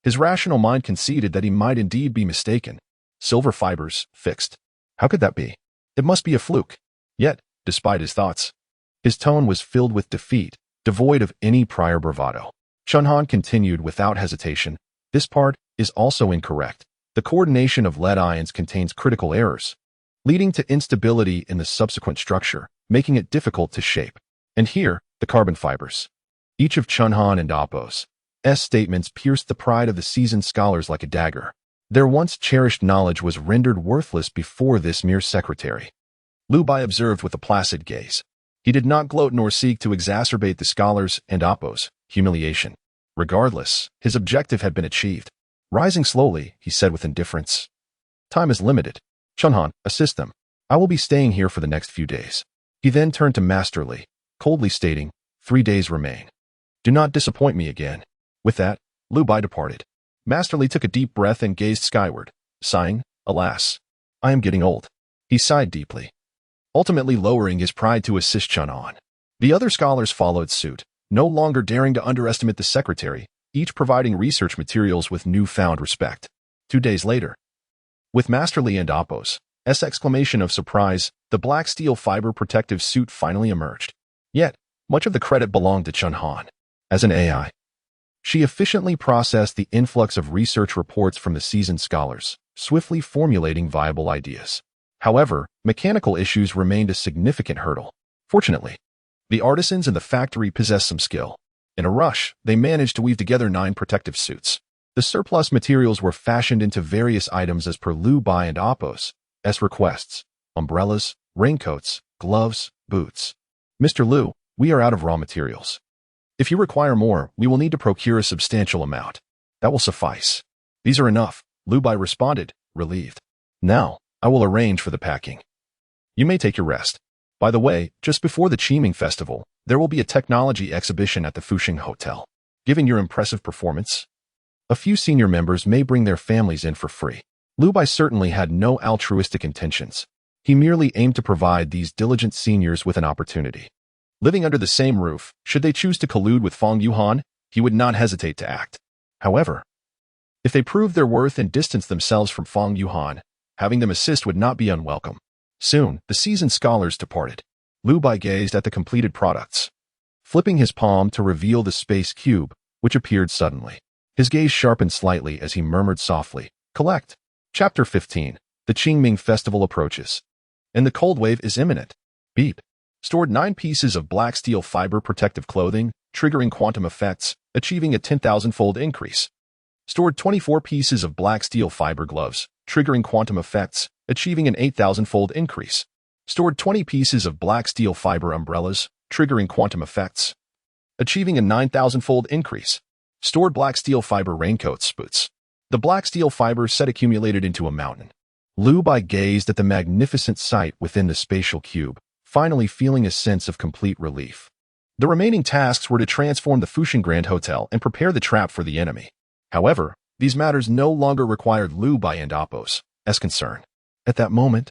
his rational mind conceded that he might indeed be mistaken. Silver fibers, fixed. How could that be? It must be a fluke. Yet, despite his thoughts, his tone was filled with defeat, devoid of any prior bravado. Chunhan continued without hesitation, "This part is also incorrect. The coordination of lead ions contains critical errors, leading to instability in the subsequent structure, making it difficult to shape. And here, the carbon fibers." Each of Chunhan and Appo's statements pierced the pride of the seasoned scholars like a dagger. Their once cherished knowledge was rendered worthless before this mere secretary. Lu Bai observed with a placid gaze. He did not gloat nor seek to exacerbate the scholars and Appo's humiliation. Regardless, his objective had been achieved. Rising slowly, he said with indifference, "Time is limited. Chunhan, assist them. I will be staying here for the next few days." He then turned to Master Li, coldly stating, 3 days remain. Do not disappoint me again." With that, Lu Bai departed. Master Li took a deep breath and gazed skyward, sighing, "Alas, I am getting old." He sighed deeply, ultimately lowering his pride to assist Chunhan. The other scholars followed suit, no longer daring to underestimate the secretary, each providing research materials with newfound respect. 2 days later, with Master Li and Appo's exclamation of surprise, the black steel fiber protective suit finally emerged. Yet, much of the credit belonged to Chunhan. As an AI, she efficiently processed the influx of research reports from the seasoned scholars, swiftly formulating viable ideas. However, mechanical issues remained a significant hurdle. Fortunately, the artisans in the factory possessed some skill. In a rush, they managed to weave together 9 protective suits. The surplus materials were fashioned into various items as per Lu Bai and Appo's requests: umbrellas, raincoats, gloves, boots. "Mr. Lu, we are out of raw materials. If you require more, we will need to procure a substantial amount." "That will suffice. These are enough," Lu Bai responded, relieved. "Now, I will arrange for the packing. You may take your rest. By the way, just before the Qiming Festival, there will be a technology exhibition at the Fuxing Hotel. Given your impressive performance, a few senior members may bring their families in for free." Lu Bai certainly had no altruistic intentions. He merely aimed to provide these diligent seniors with an opportunity. Living under the same roof, should they choose to collude with Fang Yuhan, he would not hesitate to act. However, if they proved their worth and distanced themselves from Fang Yuhan, having them assist would not be unwelcome. Soon, the seasoned scholars departed. Lu Bai gazed at the completed products, flipping his palm to reveal the space cube, which appeared suddenly. His gaze sharpened slightly as he murmured softly, "Collect." Chapter 15. The Qingming Festival approaches, and the cold wave is imminent. Beep. Stored 9 pieces of black steel fiber protective clothing, triggering quantum effects, achieving a 10,000-fold increase. Stored 24 pieces of black steel fiber gloves, triggering quantum effects, achieving an 8,000-fold increase. Stored 20 pieces of black steel fiber umbrellas, triggering quantum effects, achieving a 9,000-fold increase. Stored black steel fiber raincoats, boots. The black steel fiber set accumulated into a mountain. Lu Bai gazed at the magnificent sight within the spatial cube, finally feeling a sense of complete relief. The remaining tasks were to transform the Fushan Grand Hotel and prepare the trap for the enemy. However, these matters no longer required Lu Bai and Appo's concern. At that moment,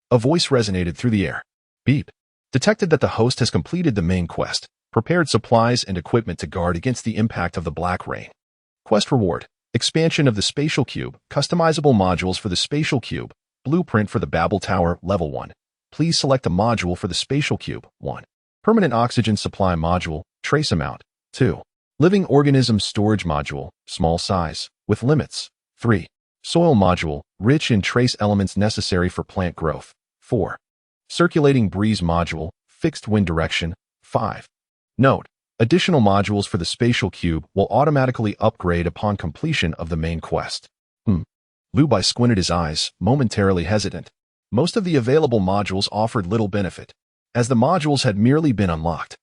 a voice resonated through the air. Beep. Detected that the host has completed the main quest, prepared supplies and equipment to guard against the impact of the black rain. Quest reward. Expansion of the spatial cube, customizable modules for the spatial cube, blueprint for the Babel Tower, level 1. Please select a module for the spatial cube, 1. Permanent oxygen supply module, trace amount, 2. Living organism storage module, small size, with limits, 3. Soil module, rich in trace elements necessary for plant growth, 4. Circulating breeze module, fixed wind direction, 5. Note: additional modules for the spatial cube will automatically upgrade upon completion of the main quest. Lu Bai squinted his eyes, momentarily hesitant. Most of the available modules offered little benefit, as the modules had merely been unlocked.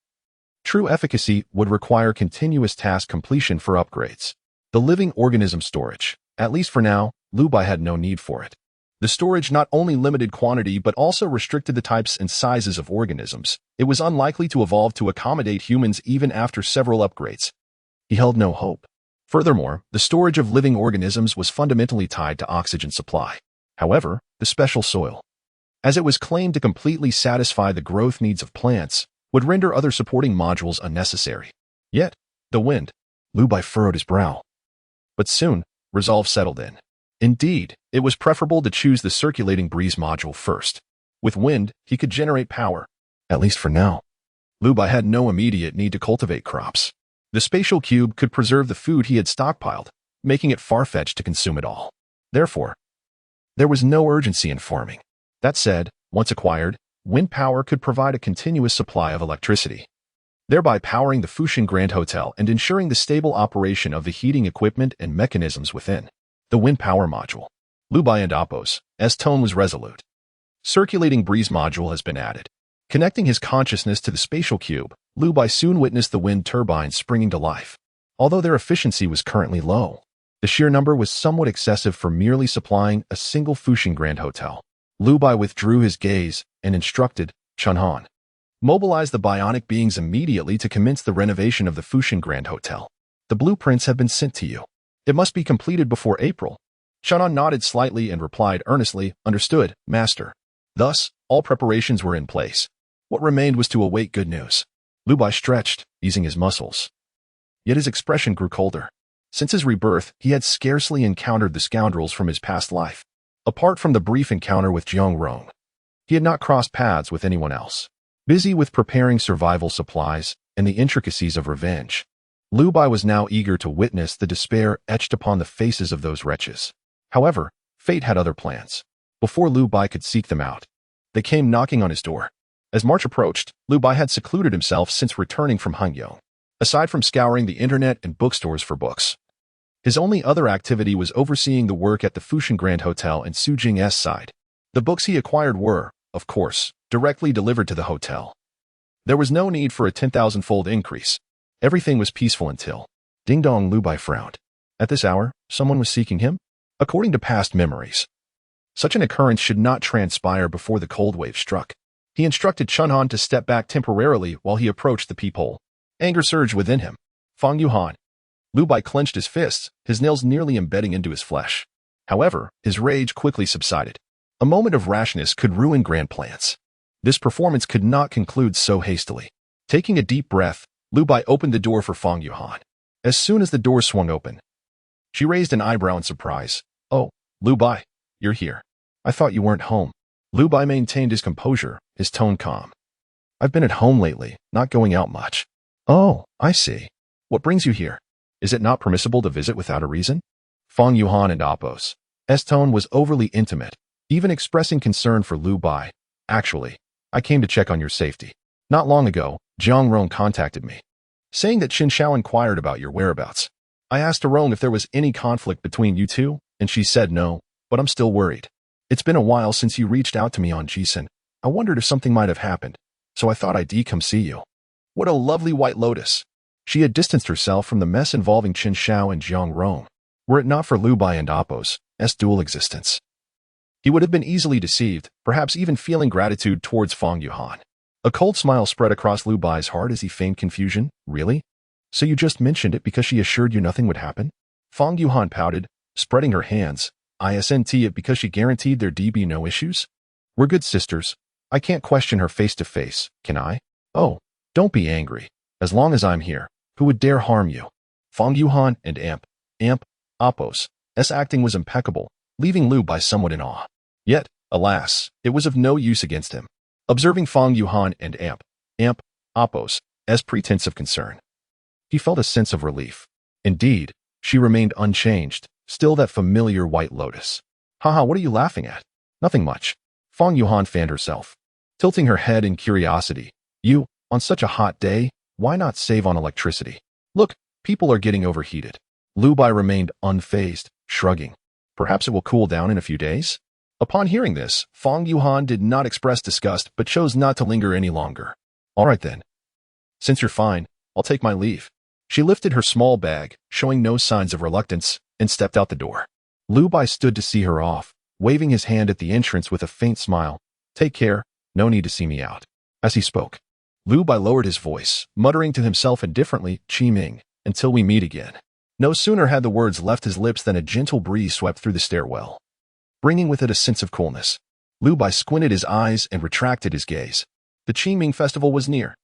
True efficacy would require continuous task completion for upgrades. The living organism storage. At least for now, Lu Bai had no need for it. The storage not only limited quantity but also restricted the types and sizes of organisms. It was unlikely to evolve to accommodate humans even after several upgrades. He held no hope. Furthermore, the storage of living organisms was fundamentally tied to oxygen supply. However, the special soil, as it was claimed to completely satisfy the growth needs of plants, would render other supporting modules unnecessary. Yet, the wind. Lu Bai furrowed his brow. But soon, resolve settled in. Indeed, it was preferable to choose the circulating breeze module first. With wind, he could generate power. At least for now. Lu Bai had no immediate need to cultivate crops. The spatial cube could preserve the food he had stockpiled, making it far-fetched to consume it all. Therefore, there was no urgency in farming. That said, once acquired, wind power could provide a continuous supply of electricity, thereby powering the Fushan Grand Hotel and ensuring the stable operation of the heating equipment and mechanisms within. The wind power module. Lu Bai and Appo's tone was resolute. Circulating breeze module has been added. Connecting his consciousness to the spatial cube, Lu Bai soon witnessed the wind turbines springing to life. Although their efficiency was currently low, the sheer number was somewhat excessive for merely supplying a single Fushan Grand Hotel. Lu Bai withdrew his gaze and instructed Chun Han. Mobilize the bionic beings immediately to commence the renovation of the Fushan Grand Hotel. The blueprints have been sent to you. It must be completed before April. Chun Han nodded slightly and replied earnestly, "Understood, Master." Thus, all preparations were in place. What remained was to await good news. Lu Bai stretched, easing his muscles. Yet his expression grew colder. Since his rebirth, he had scarcely encountered the scoundrels from his past life. Apart from the brief encounter with Jiang Rong, he had not crossed paths with anyone else. Busy with preparing survival supplies and the intricacies of revenge, Lu Bai was now eager to witness the despair etched upon the faces of those wretches. However, fate had other plans. Before Lu Bai could seek them out, they came knocking on his door. As March approached, Lu Bai had secluded himself since returning from Hangyong. Aside from scouring the internet and bookstores for books, his only other activity was overseeing the work at the Fushan Grand Hotel and Su Jing's side. The books he acquired were, of course, directly delivered to the hotel. There was no need for a 10,000-fold increase. Everything was peaceful until... Ding dong, Lu Bai frowned. At this hour, someone was seeking him? According to past memories, such an occurrence should not transpire before the cold wave struck. He instructed Chun Han to step back temporarily while he approached the peephole. Anger surged within him. Fang Yuhan. Lu Bai clenched his fists, his nails nearly embedding into his flesh. However, his rage quickly subsided. A moment of rashness could ruin grand plans. This performance could not conclude so hastily. Taking a deep breath, Lu Bai opened the door for Fang Yuhan. As soon as the door swung open, she raised an eyebrow in surprise. "Oh, Lu Bai, you're here. I thought you weren't home." Lu Bai maintained his composure, his tone calm. "I've been at home lately, not going out much." "Oh, I see. What brings you here? Is it not permissible to visit without a reason?" Fang Yuhan and Appo's tone was overly intimate, even expressing concern for Lu Bai. "Actually, I came to check on your safety. Not long ago, Jiang Rong contacted me, saying that Qin Xiao inquired about your whereabouts. I asked Rong if there was any conflict between you two, and she said no, but I'm still worried. It's been a while since you reached out to me on Jisun. I wondered if something might have happened, so I thought I'd come see you. What a lovely white lotus. She had distanced herself from the mess involving Qin Xiao and Jiang Rong, were it not for Lu Bai and Appo's dual existence. He would have been easily deceived, perhaps even feeling gratitude towards Fang Yuhan. A cold smile spread across Lu Bai's heart as he feigned confusion. Really? So you just mentioned it because she assured you nothing would happen? Fang Yuhan pouted, spreading her hands. Isn't it because she guaranteed there'd be no issues? We're good sisters. I can't question her face to face, can I? Oh, don't be angry. As long as I'm here, who would dare harm you? Fang Yuhan and Appo's acting was impeccable, leaving Lu Bai somewhat in awe. Yet, alas, it was of no use against him. Observing Fang Yuhan and Appo's pretense of concern, he felt a sense of relief. Indeed, she remained unchanged, still that familiar white lotus. Haha, what are you laughing at? Nothing much. Fang Yuhan fanned herself, tilting her head in curiosity. You, on such a hot day, why not save on electricity? Look, people are getting overheated. Lu Bai remained unfazed, shrugging. Perhaps it will cool down in a few days? Upon hearing this, Fang Yuhan did not express disgust but chose not to linger any longer. All right then. Since you're fine, I'll take my leave. She lifted her small bag, showing no signs of reluctance, and stepped out the door. Lu Bai stood to see her off, waving his hand at the entrance with a faint smile. Take care, no need to see me out. As he spoke, Lu Bai lowered his voice, muttering to himself indifferently, Qi Ming, until we meet again. No sooner had the words left his lips than a gentle breeze swept through the stairwell, bringing with it a sense of coolness. Lu Bai squinted his eyes and retracted his gaze. The Qi Ming festival was near.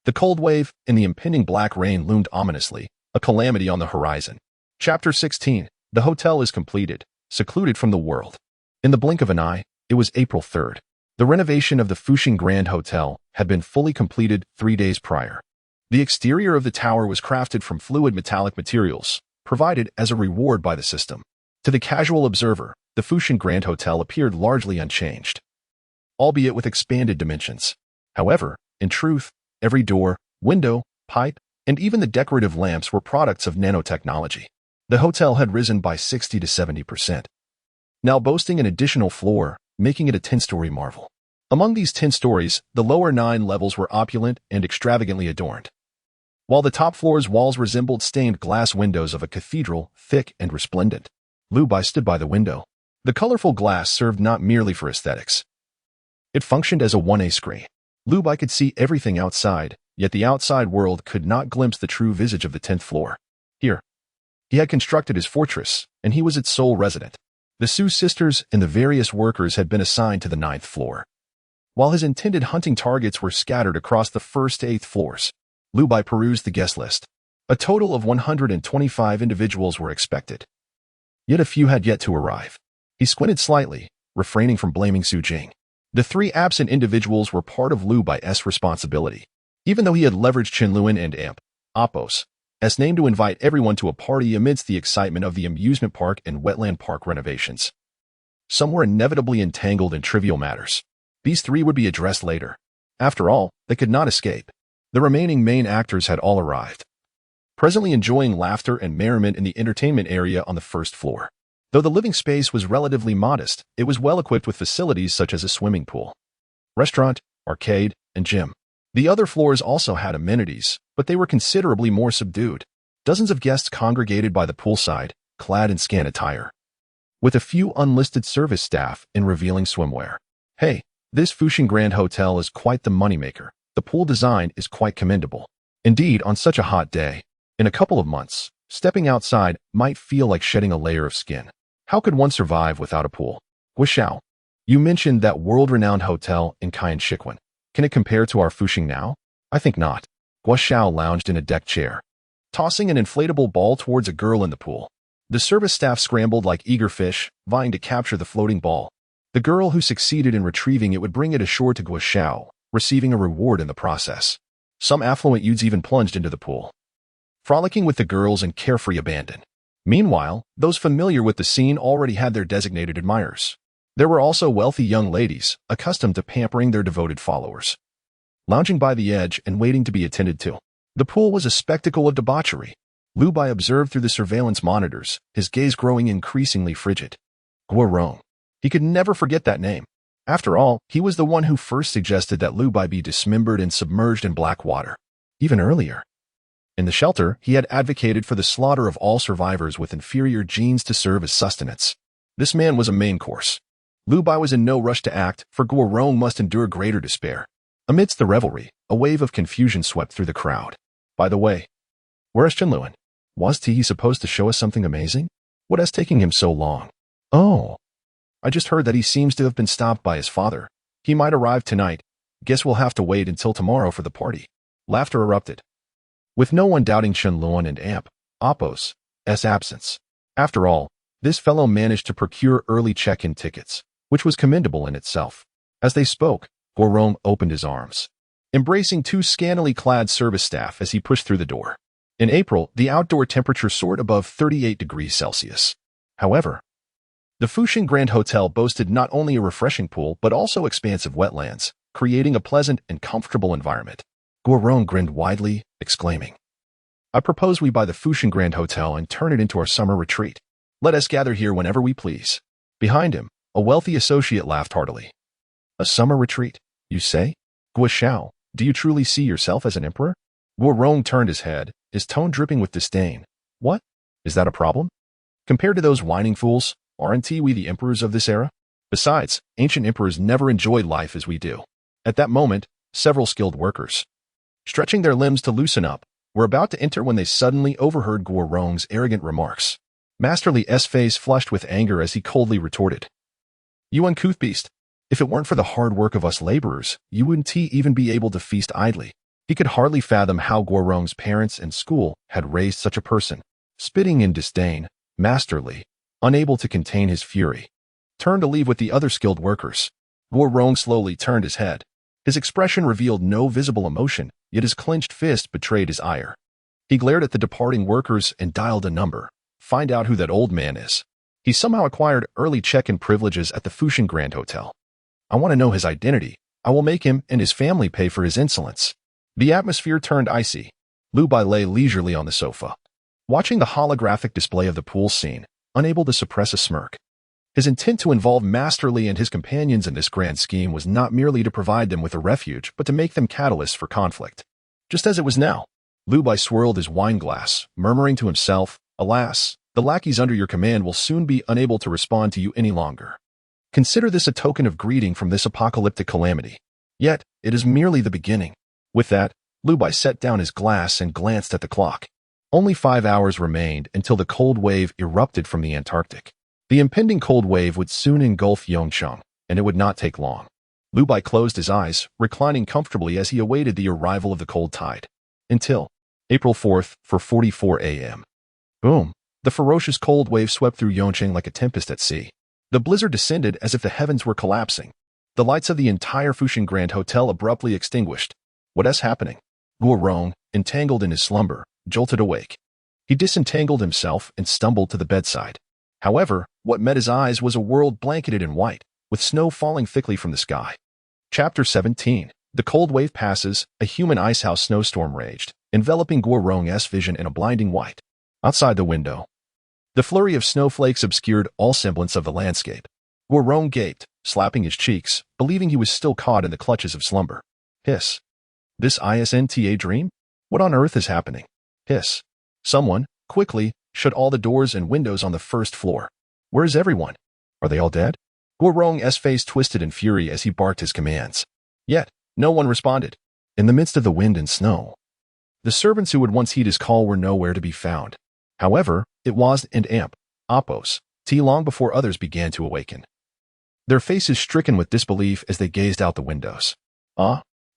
The cold wave and the impending black rain loomed ominously, a calamity on the horizon. Chapter 16. The hotel is completed, secluded from the world. In the blink of an eye, it was April 3rd. The renovation of the Fuxing Grand Hotel had been fully completed 3 days prior. The exterior of the tower was crafted from fluid metallic materials, provided as a reward by the system. To the casual observer, the Fuxing Grand Hotel appeared largely unchanged, albeit with expanded dimensions. However, in truth, every door, window, pipe, and even the decorative lamps were products of nanotechnology. The hotel had risen by 60 to 70%, now boasting an additional floor, making it a 10-story marvel. Among these 10 stories, the lower 9 levels were opulent and extravagantly adorned, while the top floor's walls resembled stained glass windows of a cathedral, thick and resplendent. Lu Bai stood by the window. The colorful glass served not merely for aesthetics. It functioned as a 1A screen. Lu Bai could see everything outside, yet the outside world could not glimpse the true visage of the 10th floor. Here, he had constructed his fortress, and he was its sole resident. The Su sisters and the various workers had been assigned to the 9th floor, while his intended hunting targets were scattered across the 1st to 8th floors. Lu Bai perused the guest list. A total of 125 individuals were expected, yet a few had yet to arrive. He squinted slightly, refraining from blaming Su Jing. The 3 absent individuals were part of Lu Bai's responsibility, even though he had leveraged Chen Luan and Appo's name to invite everyone to a party amidst the excitement of the amusement park and wetland park renovations. Some were inevitably entangled in trivial matters. These 3 would be addressed later. After all, they could not escape. The remaining main actors had all arrived, presently enjoying laughter and merriment in the entertainment area on the 1st floor. Though the living space was relatively modest, it was well equipped with facilities such as a swimming pool, restaurant, arcade, and gym. The other floors also had amenities, but they were considerably more subdued. Dozens of guests congregated by the poolside, clad in scant attire, with a few unlisted service staff in revealing swimwear. Hey, this Fuxing Grand Hotel is quite the moneymaker. The pool design is quite commendable. Indeed, on such a hot day, in a couple of months, stepping outside might feel like shedding a layer of skin. How could one survive without a pool? Guo, you mentioned that world-renowned hotel in Shiquan. Can it compare to our Fuxing now? I think not. Guo lounged in a deck chair, tossing an inflatable ball towards a girl in the pool. The service staff scrambled like eager fish, vying to capture the floating ball. The girl who succeeded in retrieving it would bring it ashore to Guo, receiving a reward in the process. Some affluent youths even plunged into the pool, frolicking with the girls in carefree abandon. Meanwhile, those familiar with the scene already had their designated admirers. There were also wealthy young ladies, accustomed to pampering their devoted followers, lounging by the edge and waiting to be attended to. The pool was a spectacle of debauchery. Lu Bai observed through the surveillance monitors, his gaze growing increasingly frigid. Guorong. He could never forget that name. After all, he was the one who first suggested that Lu Bai be dismembered and submerged in black water. Even earlier, in the shelter, he had advocated for the slaughter of all survivors with inferior genes to serve as sustenance. This man was a main course. Lu Bai was in no rush to act, for Guorong must endure greater despair. Amidst the revelry, a wave of confusion swept through the crowd. By the way, where is Chenluan? Was he supposed to show us something amazing? What is taking him so long? Oh, I just heard that he seems to have been stopped by his father. He might arrive tonight. Guess we'll have to wait until tomorrow for the party. Laughter erupted, with no one doubting Chenluan and Oppo's absence. After all, this fellow managed to procure early check-in tickets, which was commendable in itself. As they spoke, Guorong opened his arms, embracing two scantily clad service staff as he pushed through the door. In April, the outdoor temperature soared above 38 degrees Celsius. However, the Fuxing Grand Hotel boasted not only a refreshing pool but also expansive wetlands, creating a pleasant and comfortable environment. Guorong grinned widely, exclaiming, "I propose we buy the Fuxing Grand Hotel and turn it into our summer retreat. Let us gather here whenever we please." Behind him, a wealthy associate laughed heartily. "A summer retreat, you say? Guo Xiao, do you truly see yourself as an emperor?" Guorong turned his head, his tone dripping with disdain. "What? Is that a problem? Compared to those whining fools, aren't we the emperors of this era? Besides, ancient emperors never enjoyed life as we do." At that moment, several skilled workers, stretching their limbs to loosen up, were about to enter when they suddenly overheard Guorong's arrogant remarks. Master Li's face flushed with anger as he coldly retorted, "You uncouth beast! If it weren't for the hard work of us laborers, you wouldn't even be able to feast idly." He could hardly fathom how Guorong's parents and school had raised such a person. Spitting in disdain, Master Li, unable to contain his fury, turned to leave with the other skilled workers. Guorong slowly turned his head. His expression revealed no visible emotion, yet his clenched fist betrayed his ire. He glared at the departing workers and dialed a number. Find out who that old man is. He somehow acquired early check-in privileges at the Fuxing Grand Hotel. I want to know his identity. I will make him and his family pay for his insolence. The atmosphere turned icy. Lu Bai lay leisurely on the sofa, watching the holographic display of the pool scene, unable to suppress a smirk. His intent to involve Master Li and his companions in this grand scheme was not merely to provide them with a refuge, but to make them catalysts for conflict. Just as it was now, Lu Bai swirled his wine glass, murmuring to himself, "Alas, the lackeys under your command will soon be unable to respond to you any longer. Consider this a token of greeting from this apocalyptic calamity. Yet, it is merely the beginning." With that, Lu Bai set down his glass and glanced at the clock. Only 5 hours remained until the cold wave erupted from the Antarctic. The impending cold wave would soon engulf Yongcheng, and it would not take long. Lu Bai closed his eyes, reclining comfortably as he awaited the arrival of the cold tide. Until April 4th, for 44 a.m. Boom! The ferocious cold wave swept through Yongqing like a tempest at sea. The blizzard descended as if the heavens were collapsing. The lights of the entire Fuxing Grand Hotel abruptly extinguished. What is happening? Guorong, entangled in his slumber, jolted awake. He disentangled himself and stumbled to the bedside. However, what met his eyes was a world blanketed in white, with snow falling thickly from the sky. Chapter 17. The cold wave passes, a human icehouse snowstorm raged, enveloping Guorong's vision in a blinding white. Outside the window, the flurry of snowflakes obscured all semblance of the landscape. Guorong gaped, slapping his cheeks, believing he was still caught in the clutches of slumber. Hiss. This isn't a dream? What on earth is happening? Hiss. Someone, quickly, shut all the doors and windows on the first floor. Where is everyone? Are they all dead? Guorong's face twisted in fury as he barked his commands. Yet, no one responded. In the midst of the wind and snow, the servants who would once heed his call were nowhere to be found. However, it was Oppo's tea long before others began to awaken, their faces stricken with disbelief as they gazed out the windows.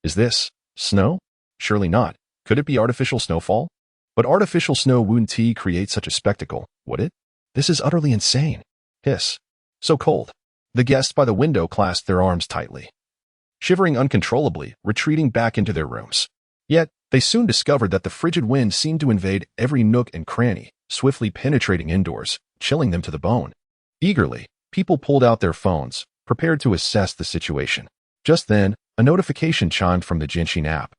Is this snow? Surely not. Could it be artificial snowfall? But artificial snow wouldn't create such a spectacle, would it? This is utterly insane. Hiss. So cold. The guests by the window clasped their arms tightly, shivering uncontrollably, retreating back into their rooms. Yet, they soon discovered that the frigid wind seemed to invade every nook and cranny, swiftly penetrating indoors, chilling them to the bone. Eagerly, People pulled out their phones, prepared to assess the situation. Just then, a notification chimed from the Yongqing app.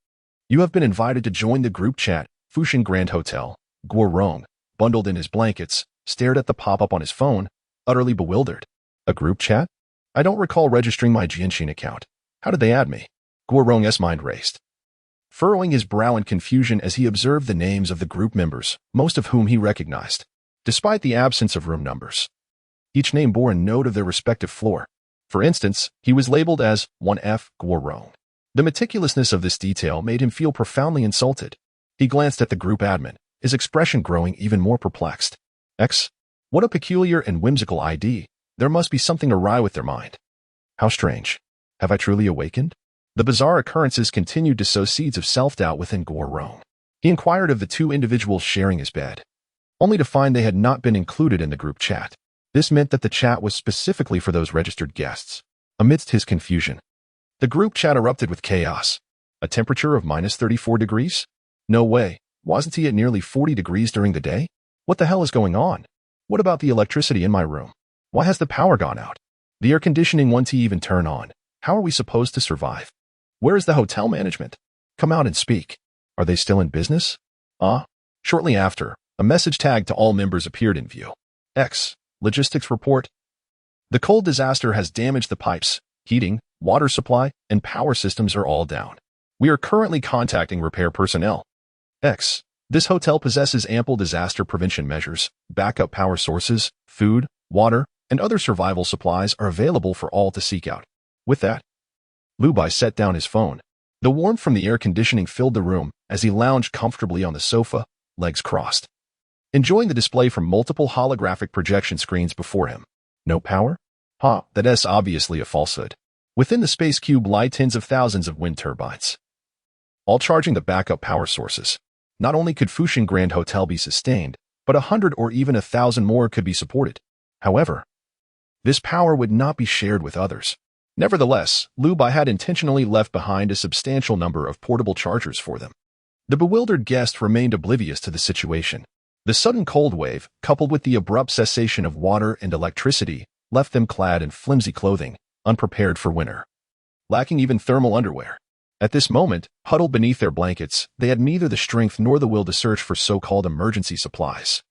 You have been invited to join the group chat. Fushan Grand Hotel. Guorong, bundled in his blankets, stared at the pop-up on his phone, utterly bewildered. A group chat? I don't recall registering my Yongqing account. How did they add me? Guorong's mind raced, furrowing his brow in confusion as he observed the names of the group members, most of whom he recognized, despite the absence of room numbers. Each name bore a note of their respective floor. For instance, he was labeled as 1F Guorong. The meticulousness of this detail made him feel profoundly insulted. He glanced at the group admin, his expression growing even more perplexed. X? What a peculiar and whimsical ID. There must be something awry with their mind. How strange. Have I truly awakened? The bizarre occurrences continued to sow seeds of self-doubt within Guorong. He inquired of the two individuals sharing his bed, only to find they had not been included in the group chat. This meant that the chat was specifically for those registered guests. Amidst his confusion, the group chat erupted with chaos. A temperature of -34 degrees? No way. Wasn't he at nearly 40 degrees during the day? What the hell is going on? What about the electricity in my room? Why has the power gone out? The air conditioning won't even turn on. How are we supposed to survive? Where is the hotel management? Come out and speak. Are they still in business? Shortly after, a message tag to all members appeared in view. X. Logistics report. The cold disaster has damaged the pipes, heating, water supply, and power systems are all down. We are currently contacting repair personnel. X. This hotel possesses ample disaster prevention measures, backup power sources, food, water, and other survival supplies are available for all to seek out. With that, Lu Bai set down his phone. The warmth from the air conditioning filled the room as he lounged comfortably on the sofa, legs crossed, enjoying the display from multiple holographic projection screens before him. No power? That's obviously a falsehood. Within the space cube lie tens of thousands of wind turbines, all charging the backup power sources. Not only could Fushan Grand Hotel be sustained, but 100 or even 1,000 more could be supported. However, this power would not be shared with others. Nevertheless, Lu Bai had intentionally left behind a substantial number of portable chargers for them. The bewildered guest remained oblivious to the situation. The sudden cold wave, coupled with the abrupt cessation of water and electricity, left them clad in flimsy clothing, unprepared for winter, lacking even thermal underwear. At this moment, huddled beneath their blankets, they had neither the strength nor the will to search for so-called emergency supplies.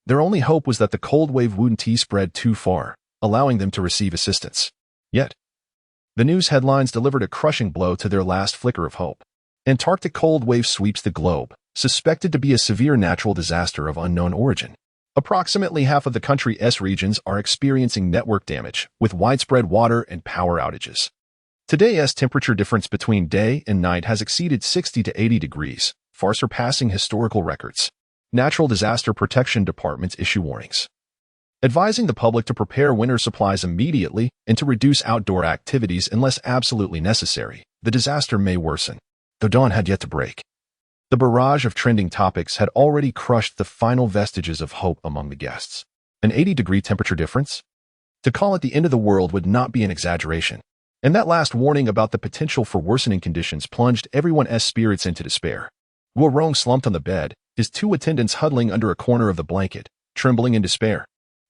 Their only hope was that the cold wave wouldn't spread too far, allowing them to receive assistance. Yet, the news headlines delivered a crushing blow to their last flicker of hope. Antarctic cold wave sweeps the globe, suspected to be a severe natural disaster of unknown origin. Approximately half of the country's regions are experiencing network damage, with widespread water and power outages. Today's temperature difference between day and night has exceeded 60 to 80 degrees, far surpassing historical records. Natural Disaster Protection Departments issue warnings, advising the public to prepare winter supplies immediately and to reduce outdoor activities unless absolutely necessary. The disaster may worsen, though dawn had yet to break. The barrage of trending topics had already crushed the final vestiges of hope among the guests. An 80-degree temperature difference? To call it the end of the world would not be an exaggeration. And that last warning about the potential for worsening conditions plunged everyone's spirits into despair. Guorong slumped on the bed, his two attendants huddling under a corner of the blanket, trembling in despair.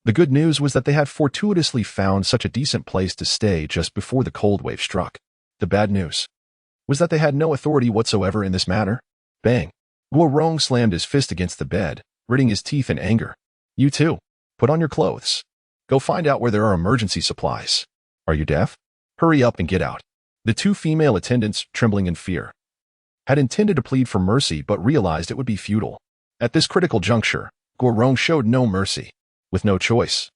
The good news was that they had fortuitously found such a decent place to stay just before the cold wave struck. The bad news was that they had no authority whatsoever in this matter. Bang! Guorong slammed his fist against the bed, gritting his teeth in anger. You too. Put on your clothes. Go find out where there are emergency supplies. Are you deaf? Hurry up and get out. The two female attendants, trembling in fear, had intended to plead for mercy but realized it would be futile. At this critical juncture, Guorong showed no mercy. With no choice,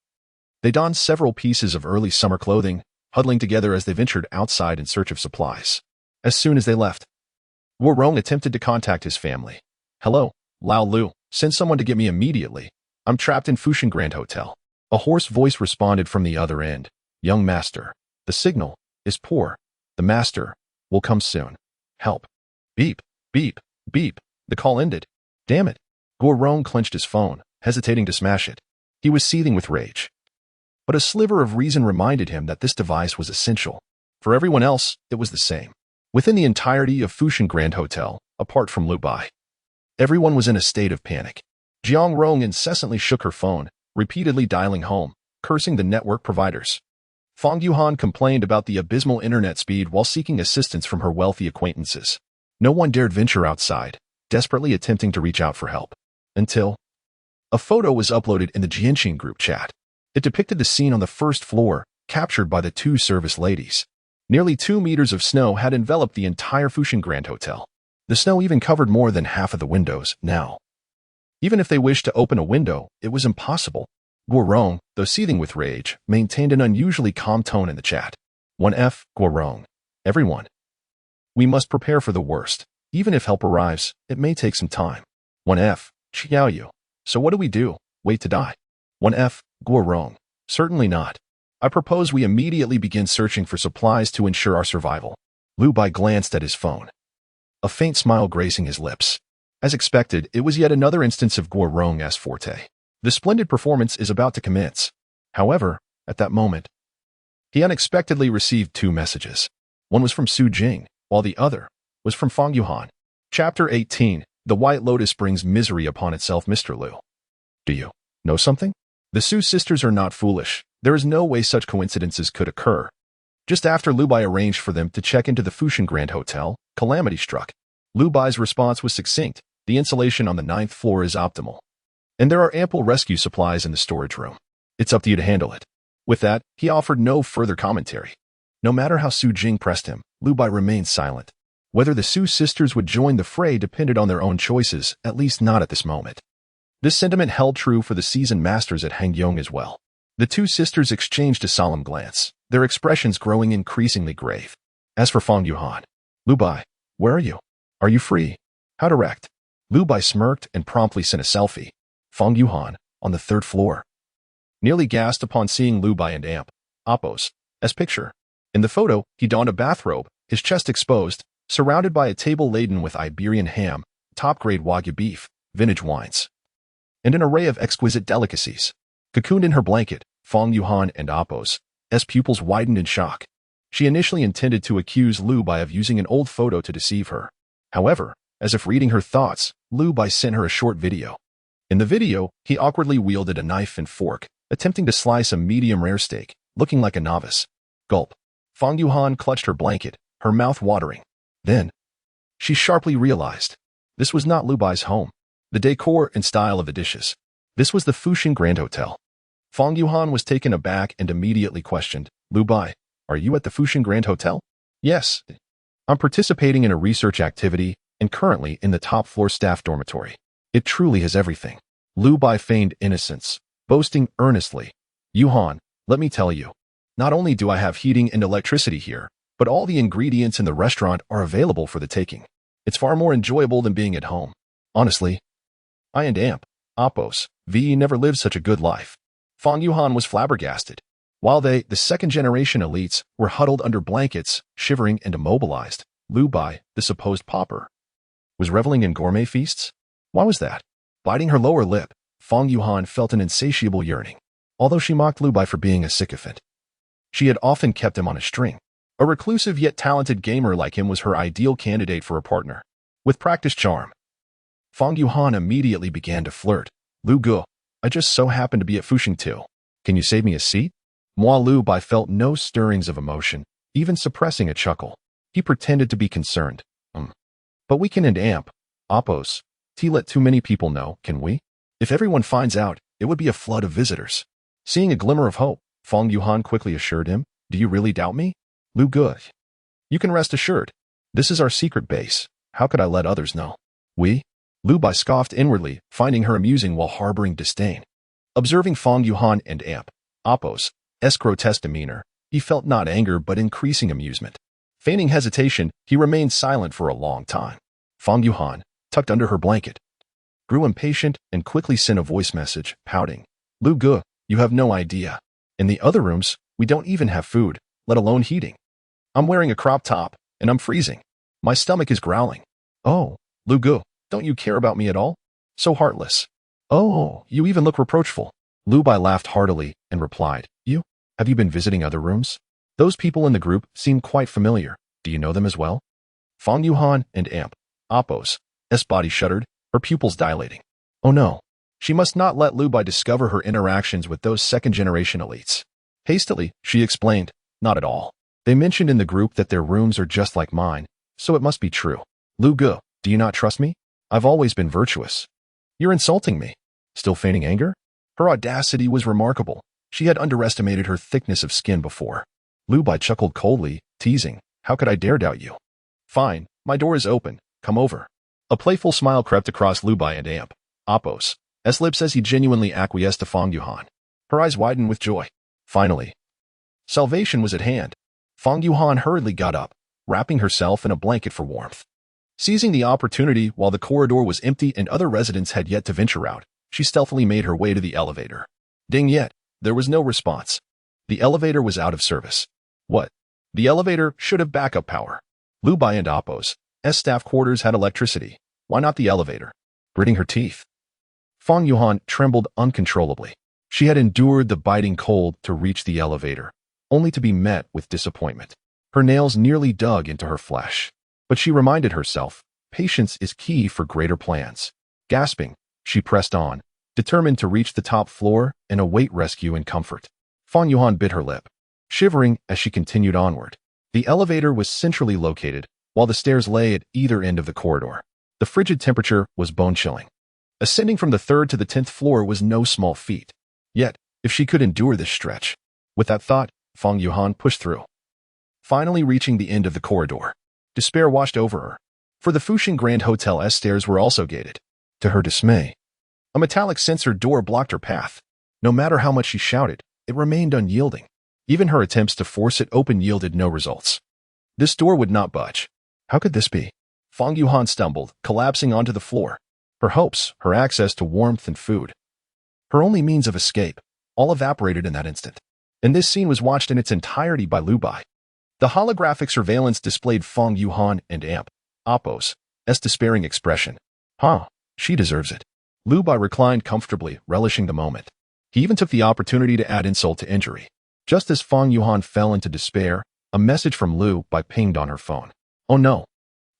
they donned several pieces of early summer clothing, huddling together as they ventured outside in search of supplies. As soon as they left, Guorong attempted to contact his family. Hello, Lao Lu, send someone to get me immediately. I'm trapped in Fushan Grand Hotel. A hoarse voice responded from the other end. Young master, the signal is poor. The master will come soon. Help. Beep, beep, beep. The call ended. Damn it. Guorong clenched his phone, hesitating to smash it. He was seething with rage. But a sliver of reason reminded him that this device was essential. For everyone else, it was the same. Within the entirety of Fushan Grand Hotel, apart from Lu Bai, everyone was in a state of panic. Jiang Rong incessantly shook her phone, repeatedly dialing home, cursing the network providers. Fong Yuhan complained about the abysmal internet speed while seeking assistance from her wealthy acquaintances. No one dared venture outside, desperately attempting to reach out for help. Until a photo was uploaded in the Yongqing group chat. It depicted the scene on the first floor, captured by the two service ladies. Nearly 2 meters of snow had enveloped the entire Fushan Grand Hotel. The snow even covered more than half of the windows now. Even if they wished to open a window, it was impossible. Guorong, though seething with rage, maintained an unusually calm tone in the chat. 1F, Guorong. Everyone. We must prepare for the worst. Even if help arrives, it may take some time. 1F, Xiaoyu. So what do we do? Wait to die? 1F, Guorong. Certainly not. I propose we immediately begin searching for supplies to ensure our survival. Lu Bai glanced at his phone. A faint smile gracing his lips. As expected, it was yet another instance of Guorong's forte. The splendid performance is about to commence. However, at that moment, he unexpectedly received 2 messages. One was from Su Jing, while the other was from Fong Yuhan. Chapter 18. The White Lotus brings misery upon itself. Mr. Lu. Do you know something? The Su sisters are not foolish. There is no way such coincidences could occur. Just after Lu Bai arranged for them to check into the Fushan Grand Hotel, calamity struck. Lu Bai's response was succinct. The insulation on the 9th floor is optimal. And there are ample rescue supplies in the storage room. It's up to you to handle it. With that, he offered no further commentary. No matter how Su Jing pressed him, Lu Bai remained silent. Whether the Su sisters would join the fray depended on their own choices, at least not at this moment. This sentiment held true for the seasoned masters at Hangyong as well. The 2 sisters exchanged a solemn glance, their expressions growing increasingly grave. As for Fong Yuhan, Lu Bai, where are you? Are you free? How direct? Lu Bai smirked and promptly sent a selfie. Fong Yuhan, on the 3rd floor. Nearly gasped upon seeing Lu Bai and Amp. Appos. As picture. In the photo, he donned a bathrobe, his chest exposed, surrounded by a table laden with Iberian ham, top-grade Wagyu beef, vintage wines, and an array of exquisite delicacies. Cocooned in her blanket, Fong Yuhan and Appos' pupils widened in shock. She initially intended to accuse Lu Bai of using an old photo to deceive her. However, as if reading her thoughts, Lu Bai sent her a short video. In the video, he awkwardly wielded a knife and fork, attempting to slice a medium-rare steak, looking like a novice. Gulp. Fong Yuhan clutched her blanket, her mouth watering. Then, she sharply realized. This was not Lu Bai's home. The decor and style of the dishes. This was the Fushan Grand Hotel. Fong Yuhan was taken aback and immediately questioned. Lu Bai, are you at the Fushan Grand Hotel? Yes. I'm participating in a research activity and currently in the top-floor staff dormitory. It truly has everything. Lu Bai feigned innocence, boasting earnestly. Yuhan, let me tell you. Not only do I have heating and electricity here, but all the ingredients in the restaurant are available for the taking. It's far more enjoyable than being at home. Honestly, I and Amp, Appos, V never lived such a good life. Fong Yuhan was flabbergasted. While they, the second-generation elites, were huddled under blankets, shivering and immobilized, Lu Bai, the supposed pauper, was reveling in gourmet feasts? Why was that? Biting her lower lip, Fong Yuhan felt an insatiable yearning. Although she mocked Lu Bai for being a sycophant, she had often kept him on a string. A reclusive yet talented gamer like him was her ideal candidate for a partner. With practiced charm, Fong Yuhan immediately began to flirt. Lu Gu, I just so happen to be at Fushan too. Can you save me a seat? Lu Bai felt no stirrings of emotion, even suppressing a chuckle. He pretended to be concerned. But we can end Amp, Appos, let too many people know, can we? If everyone finds out, it would be a flood of visitors. Seeing a glimmer of hope, Fong Yuhan quickly assured him, do you really doubt me? Lu Gu, you can rest assured. This is our secret base. How could I let others know? We? Lu Bai scoffed inwardly, finding her amusing while harboring disdain. Observing Fong Yuhan and Amp, Appos' grotesque demeanor, he felt not anger but increasing amusement. Feigning hesitation, he remained silent for a long time. Fong Yuhan, tucked under her blanket, grew impatient and quickly sent a voice message, pouting. Lu Gu, you have no idea. In the other rooms, we don't even have food, let alone heating. I'm wearing a crop top, and I'm freezing. My stomach is growling. Oh, Lu Gu, don't you care about me at all? So heartless. Oh, you even look reproachful. Lu Bai laughed heartily and replied, you? Have you been visiting other rooms? Those people in the group seem quite familiar. Do you know them as well? Fong Yuhan and Amp, Appos' body shuddered, her pupils dilating. Oh no. She must not let Lu Bai discover her interactions with those second-generation elites. Hastily, she explained, "Not at all. They mentioned in the group that their rooms are just like mine, so it must be true. Lu Ge, do you not trust me? I've always been virtuous." "You're insulting me." Still feigning anger? Her audacity was remarkable. She had underestimated her thickness of skin before. Lu Bai chuckled coldly, teasing, "How could I dare doubt you?" "Fine, my door is open. Come over." A playful smile crept across Lu Bai and Amp Appo's lips as he genuinely acquiesced to Fang Yuhan. Her eyes widened with joy. Finally, salvation was at hand. Fang Yuhan hurriedly got up, wrapping herself in a blanket for warmth. Seizing the opportunity while the corridor was empty and other residents had yet to venture out, she stealthily made her way to the elevator. Ding, yet there was no response. The elevator was out of service. What? The elevator should have backup power. Lu Bai and Appo's staff quarters had electricity. Why not the elevator? Gritting her teeth, Fang Yuhan trembled uncontrollably. She had endured the biting cold to reach the elevator, only to be met with disappointment. Her nails nearly dug into her flesh. But she reminded herself, patience is key for greater plans. Gasping, she pressed on, determined to reach the top floor and await rescue and comfort. Fang Yuhan bit her lip, shivering as she continued onward. The elevator was centrally located, while the stairs lay at either end of the corridor. The frigid temperature was bone-chilling. Ascending from the 3rd to the 10th floor was no small feat. Yet, if she could endure this stretch. With that thought, Fang Yuhan pushed through. Finally reaching the end of the corridor, despair washed over her. For the Fuxing Grand Hotel's stairs were also gated. To her dismay, a metallic sensor door blocked her path. No matter how much she shouted, it remained unyielding. Even her attempts to force it open yielded no results. This door would not budge. How could this be? Fang Yuhan stumbled, collapsing onto the floor. Her hopes, her access to warmth and food, her only means of escape, all evaporated in that instant. And this scene was watched in its entirety by Lu Bai. The holographic surveillance displayed Fang Yuhan and Amp Appo's despairing expression. She deserves it. Lu Bai reclined comfortably, relishing the moment. He even took the opportunity to add insult to injury. Just as Fang Yuhan fell into despair, a message from Lu Bai pinged on her phone. "Oh no.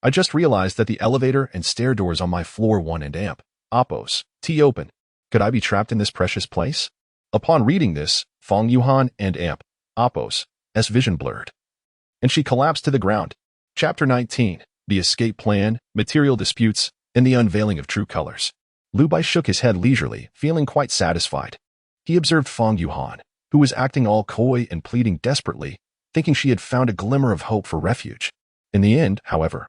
I just realized that the elevator and stair doors on my floor 1 and Amp Appo's open. Could I be trapped in this precious place?" Upon reading this, Fang Yuhan and Amp Appo's vision blurred, and she collapsed to the ground. Chapter 19, The Escape Plan, Material Disputes, and the Unveiling of True Colors. Lu Bai shook his head leisurely, feeling quite satisfied. He observed Fang Yuhan, who was acting all coy and pleading desperately, thinking she had found a glimmer of hope for refuge. In the end, however,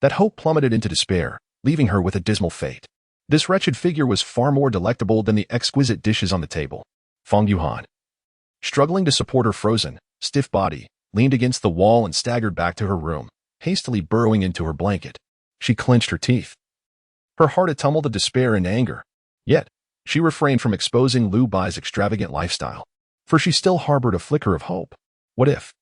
that hope plummeted into despair, leaving her with a dismal fate. This wretched figure was far more delectable than the exquisite dishes on the table. Fang Yuhan, struggling to support her frozen, stiff body, leaned against the wall and staggered back to her room, hastily burrowing into her blanket. She clenched her teeth. Her heart a-tumult of despair and anger. Yet, she refrained from exposing Lu Bai's extravagant lifestyle, for she still harbored a flicker of hope. What if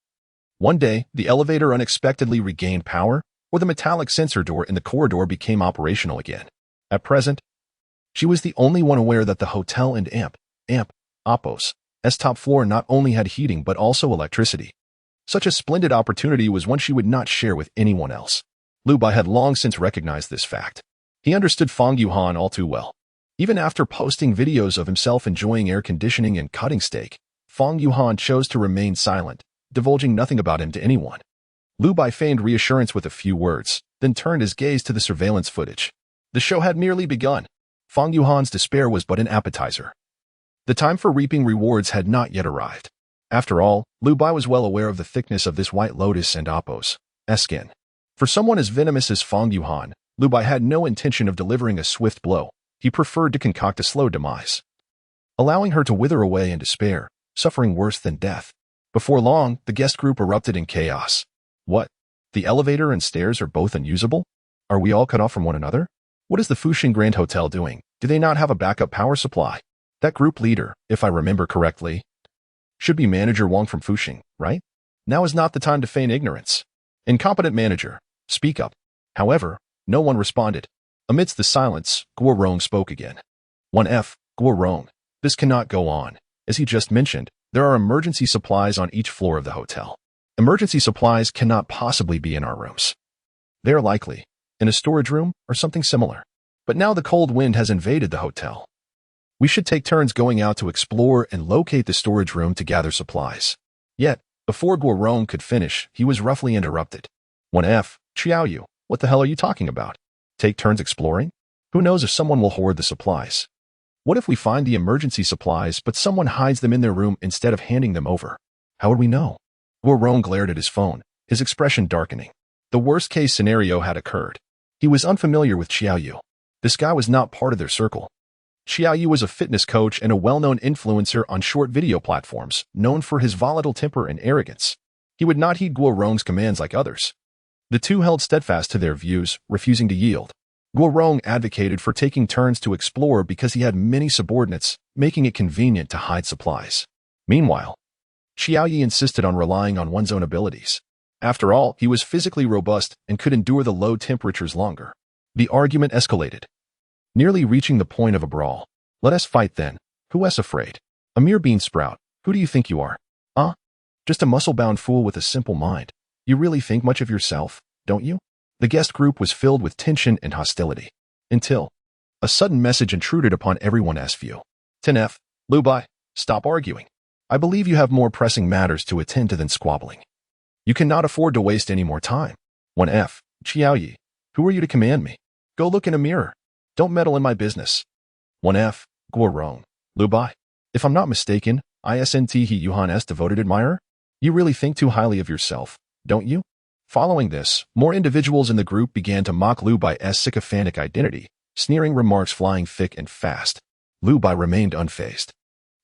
one day the elevator unexpectedly regained power, or the metallic sensor door in the corridor became operational again? At present, she was the only one aware that the hotel and Amp Appo's top floor not only had heating but also electricity. Such a splendid opportunity was one she would not share with anyone else. Lu Bai had long since recognized this fact. He understood Fang Yuhan all too well. Even after posting videos of himself enjoying air conditioning and cutting steak, Fang Yuhan chose to remain silent, divulging nothing about him to anyone. Lu Bai feigned reassurance with a few words, then turned his gaze to the surveillance footage. The show had merely begun. Fang Yuhan's despair was but an appetizer. The time for reaping rewards had not yet arrived. After all, Lu Bai was well aware of the thickness of this White Lotus and Appo's skin. For someone as venomous as Fang Yuhan, Lu Bai had no intention of delivering a swift blow. He preferred to concoct a slow demise, allowing her to wither away in despair, suffering worse than death. Before long, the guest group erupted in chaos. What? The elevator and stairs are both unusable? Are we all cut off from one another? What is the Fuxing Grand Hotel doing? Do they not have a backup power supply? That group leader, if I remember correctly, should be Manager Wang from Fuxing, right? Now is not the time to feign ignorance. Incompetent manager, speak up. However, no one responded. Amidst the silence, Guo Rong spoke again. 1F, Guo Rong, this cannot go on. As he just mentioned, there are emergency supplies on each floor of the hotel. Emergency supplies cannot possibly be in our rooms. They are likely in a storage room or something similar. But now the cold wind has invaded the hotel. We should take turns going out to explore and locate the storage room to gather supplies. Yet, before Guorong could finish, he was roughly interrupted. 1F, Xiaoyu, what the hell are you talking about? Take turns exploring? Who knows if someone will hoard the supplies? What if we find the emergency supplies but someone hides them in their room instead of handing them over? How would we know? Guorong glared at his phone, his expression darkening. The worst-case scenario had occurred. He was unfamiliar with Xiaoyu. This guy was not part of their circle. Xiaoyu was a fitness coach and a well-known influencer on short video platforms, known for his volatile temper and arrogance. He would not heed Guorong's commands like others. The two held steadfast to their views, refusing to yield. Guorong advocated for taking turns to explore because he had many subordinates, making it convenient to hide supplies. Meanwhile, Xiaoyu insisted on relying on one's own abilities. After all, he was physically robust and could endure the low temperatures longer. The argument escalated, nearly reaching the point of a brawl. Let us fight then. Who is afraid? A mere bean sprout. Who do you think you are? Just a muscle-bound fool with a simple mind. You really think much of yourself, don't you? The guest group was filled with tension and hostility. Until a sudden message intruded upon everyone's view. 10F, Lu Bai, stop arguing. I believe you have more pressing matters to attend to than squabbling. You cannot afford to waste any more time. 1F, Xiaoyi, who are you to command me? Go look in a mirror. Don't meddle in my business. 1F, Guorong, Lu Bai. If I'm not mistaken, isn't he Yuhan's devoted admirer? You really think too highly of yourself, don't you? Following this, more individuals in the group began to mock Lu Bai's sycophantic identity, sneering remarks flying thick and fast. Lu Bai remained unfazed.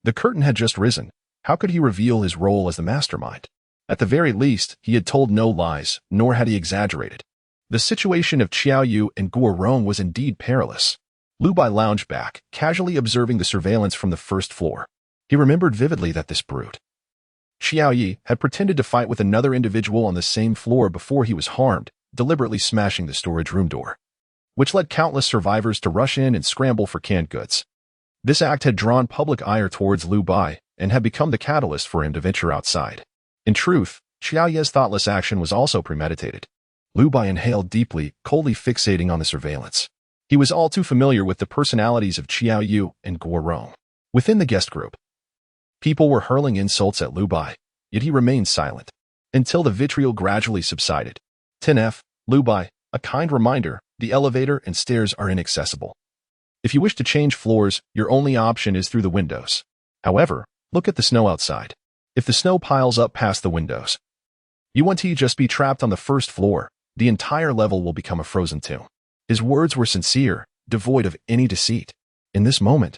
The curtain had just risen. How could he reveal his role as the mastermind? At the very least, he had told no lies, nor had he exaggerated. The situation of Xiaoyu and Guorong was indeed perilous. Lu Bai lounged back, casually observing the surveillance from the first floor. He remembered vividly that this brute, Xiaoyu, had pretended to fight with another individual on the same floor before he was harmed, deliberately smashing the storage room door, which led countless survivors to rush in and scramble for canned goods. This act had drawn public ire towards Lu Bai and had become the catalyst for him to venture outside. In truth, Xiaoyu's thoughtless action was also premeditated. Lu Bai inhaled deeply, coldly fixating on the surveillance. He was all too familiar with the personalities of Xiaoyu and Guorong. Within the guest group, people were hurling insults at Lu Bai, yet he remained silent, until the vitriol gradually subsided. 10F, Lu Bai, a kind reminder, the elevator and stairs are inaccessible. If you wish to change floors, your only option is through the windows. However, look at the snow outside. If the snow piles up past the windows, you won't just be trapped on the first floor. The entire level will become a frozen tomb. His words were sincere, devoid of any deceit. In this moment,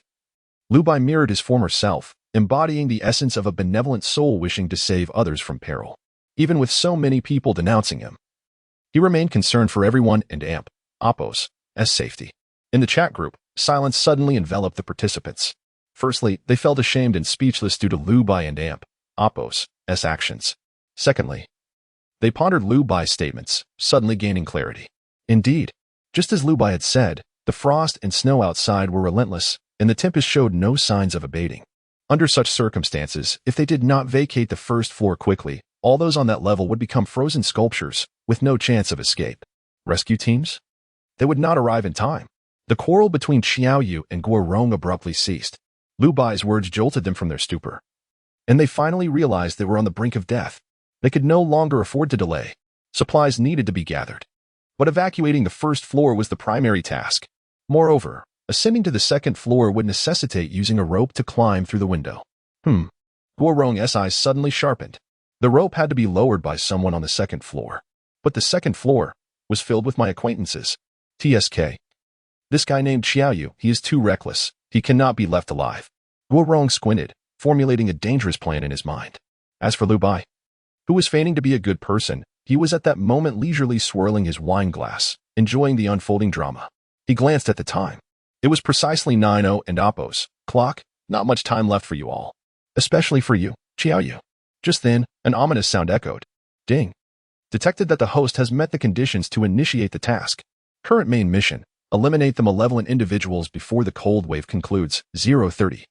Lu Bai mirrored his former self, embodying the essence of a benevolent soul wishing to save others from peril. Even with so many people denouncing him, he remained concerned for everyone and Oppos' safety. In the chat group, silence suddenly enveloped the participants. Firstly, they felt ashamed and speechless due to Lu Bai and Oppos' actions. Secondly, they pondered Lu Bai's statements, suddenly gaining clarity. Indeed, just as Lu Bai had said, the frost and snow outside were relentless, and the tempest showed no signs of abating. Under such circumstances, if they did not vacate the first floor quickly, all those on that level would become frozen sculptures, with no chance of escape. Rescue teams? They would not arrive in time. The quarrel between Xiaoyu and Guorong abruptly ceased. Lu Bai's words jolted them from their stupor, and they finally realized they were on the brink of death. They could no longer afford to delay. Supplies needed to be gathered, but evacuating the first floor was the primary task. Moreover, ascending to the second floor would necessitate using a rope to climb through the window. Guorong's eyes suddenly sharpened. The rope had to be lowered by someone on the second floor. But the second floor was filled with my acquaintances. TSK. This guy named Xiaoyu, he is too reckless. He cannot be left alive. Guorong squinted, formulating a dangerous plan in his mind. As for Lu Bai, who was feigning to be a good person, he was at that moment leisurely swirling his wine glass, enjoying the unfolding drama. He glanced at the time. It was precisely 9:00 and Oppos' clock. Not much time left for you all. Especially for you, Xiaoyu. Just then, an ominous sound echoed. Ding. Detected that the host has met the conditions to initiate the task. Current main mission: eliminate the malevolent individuals before the cold wave concludes. 0:30.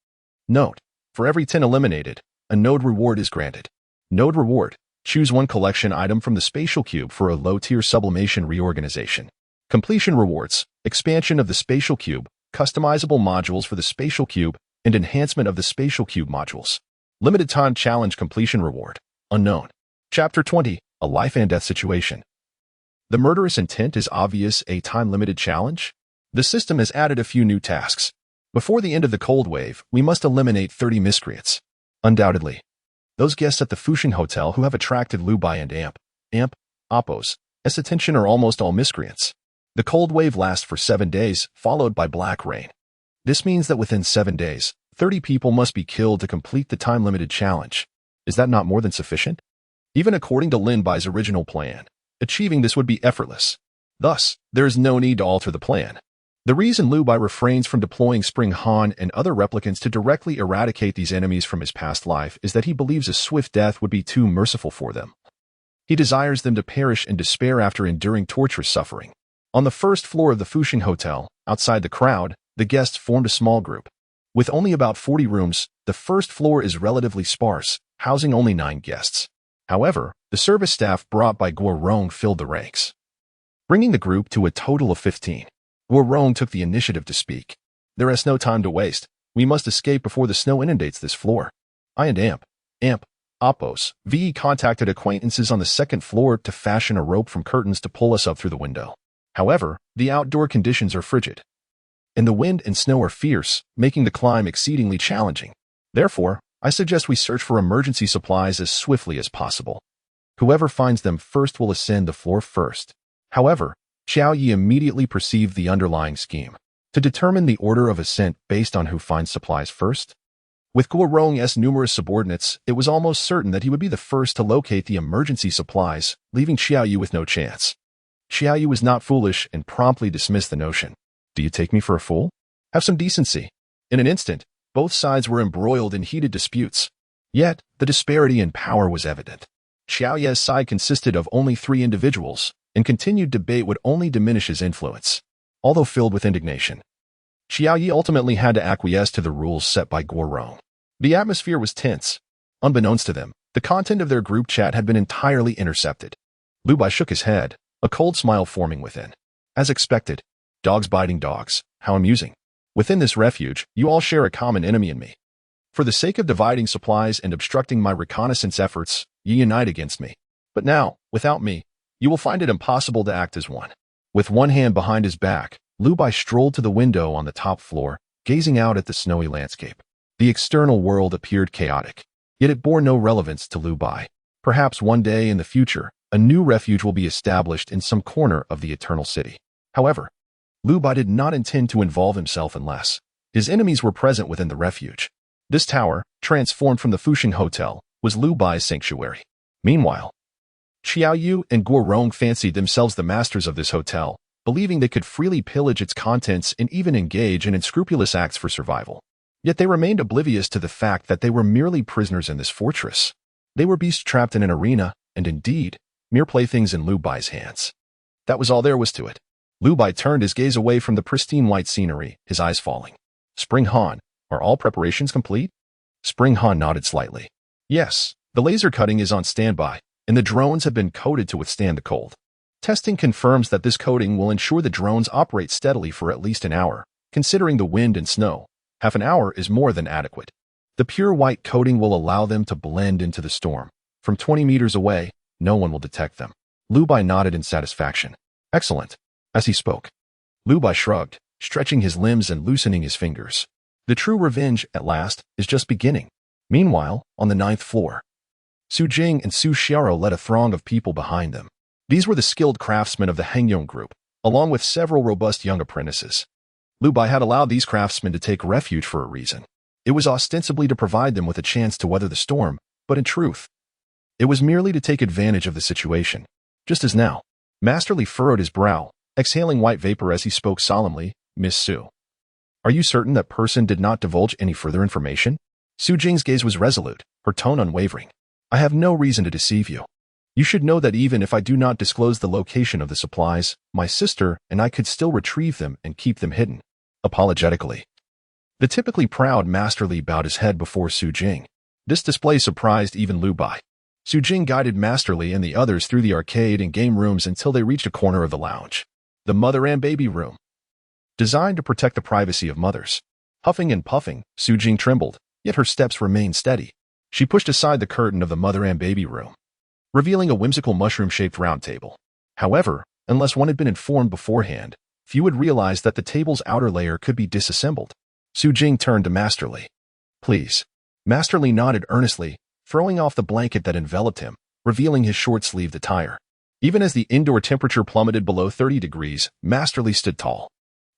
Note: for every 10 eliminated, a node reward is granted. Node reward: choose one collection item from the spatial cube for a low-tier sublimation reorganization. Completion rewards: expansion of the spatial cube, customizable modules for the spatial cube, and enhancement of the spatial cube modules. Limited time challenge completion reward. Unknown. Chapter 20. A life and death situation. The murderous intent is obvious, a time-limited challenge. The system has added a few new tasks. Before the end of the cold wave, we must eliminate 30 miscreants. Undoubtedly. Those guests at the Fushin Hotel who have attracted Lu Bai and Appo's attention are almost all miscreants. The cold wave lasts for 7 days, followed by black rain. This means that within 7 days, 30 people must be killed to complete the time-limited challenge. Is that not more than sufficient? Even according to Lin Bai's original plan, achieving this would be effortless. Thus, there is no need to alter the plan. The reason Lu Bai refrains from deploying Spring Han and other replicants to directly eradicate these enemies from his past life is that he believes a swift death would be too merciful for them. He desires them to perish in despair after enduring torturous suffering. On the first floor of the Fushin Hotel, outside the crowd, the guests formed a small group. With only about 40 rooms, the first floor is relatively sparse, housing only 9 guests. However, the service staff brought by Guo Rong filled the ranks, bringing the group to a total of 15. Guo Rong took the initiative to speak. There is no time to waste. We must escape before the snow inundates this floor. I and Appo's VE contacted acquaintances on the second floor to fashion a rope from curtains to pull us up through the window. However, the outdoor conditions are frigid, and the wind and snow are fierce, making the climb exceedingly challenging. Therefore, I suggest we search for emergency supplies as swiftly as possible. Whoever finds them first will ascend the floor first. However, Xiao Yi immediately perceived the underlying scheme to determine the order of ascent based on who finds supplies first. With Guo Rong's numerous subordinates, it was almost certain that he would be the first to locate the emergency supplies, leaving Xiao Yi with no chance. Xiao Yi was not foolish and promptly dismissed the notion. Do you take me for a fool? Have some decency. In an instant, both sides were embroiled in heated disputes. Yet, the disparity in power was evident. Xiao Yi's side consisted of only 3 individuals, and continued debate would only diminish his influence. Although filled with indignation, Xiao Yi ultimately had to acquiesce to the rules set by Guo Rong. The atmosphere was tense. Unbeknownst to them, the content of their group chat had been entirely intercepted. Lu Bai shook his head, a cold smile forming within. As expected, dogs biting dogs, how amusing. Within this refuge, you all share a common enemy in me. For the sake of dividing supplies and obstructing my reconnaissance efforts, you unite against me. But now, without me, you will find it impossible to act as one. With one hand behind his back, Lu Bai strolled to the window on the top floor, gazing out at the snowy landscape. The external world appeared chaotic, yet it bore no relevance to Lu Bai. Perhaps one day in the future, a new refuge will be established in some corner of the Eternal City. However, Lu Bai did not intend to involve himself unless his enemies were present within the refuge. This tower, transformed from the Fushin Hotel, was Lu Bai's sanctuary. Meanwhile, Xiao Yu and Guo Rong fancied themselves the masters of this hotel, believing they could freely pillage its contents and even engage in unscrupulous acts for survival. Yet they remained oblivious to the fact that they were merely prisoners in this fortress. They were beasts trapped in an arena, and indeed, mere playthings in Lu Bai's hands. That was all there was to it. Lu Bai turned his gaze away from the pristine white scenery, his eyes falling. Spring Han, are all preparations complete? Spring Han nodded slightly. Yes, the laser cutting is on standby, and the drones have been coated to withstand the cold. Testing confirms that this coating will ensure the drones operate steadily for at least an hour. Considering the wind and snow, half an hour is more than adequate. The pure white coating will allow them to blend into the storm. From 20 meters away, no one will detect them. Lu Bai nodded in satisfaction. Excellent. As he spoke, Lu Bai shrugged, stretching his limbs and loosening his fingers. The true revenge, at last, is just beginning. Meanwhile, on the 9th floor, Su Jing and Su Xiaoro led a throng of people behind them. These were the skilled craftsmen of the Hengyong group, along with several robust young apprentices. Lu Bai had allowed these craftsmen to take refuge for a reason. It was ostensibly to provide them with a chance to weather the storm, but in truth, it was merely to take advantage of the situation. Just as now, Masterly furrowed his brow, exhaling white vapor as he spoke solemnly. Miss Su, are you certain that person did not divulge any further information? Su Jing's gaze was resolute, her tone unwavering. I have no reason to deceive you. You should know that even if I do not disclose the location of the supplies, my sister and I could still retrieve them and keep them hidden. Apologetically, the typically proud Masterly bowed his head before Su Jing. This display surprised even Lu Bai. Su Jing guided Masterly and the others through the arcade and game rooms until they reached a corner of the lounge. The mother and baby room. designed to protect the privacy of mothers. Huffing and puffing, Su Jing trembled, yet her steps remained steady. She pushed aside the curtain of the mother and baby room, revealing a whimsical mushroom-shaped round table. However, unless one had been informed beforehand, few would realize that the table's outer layer could be disassembled. Su Jing turned to Masterly. Please. Masterly nodded earnestly, throwing off the blanket that enveloped him, revealing his short-sleeved attire. Even as the indoor temperature plummeted below 30 degrees, Masterly stood tall.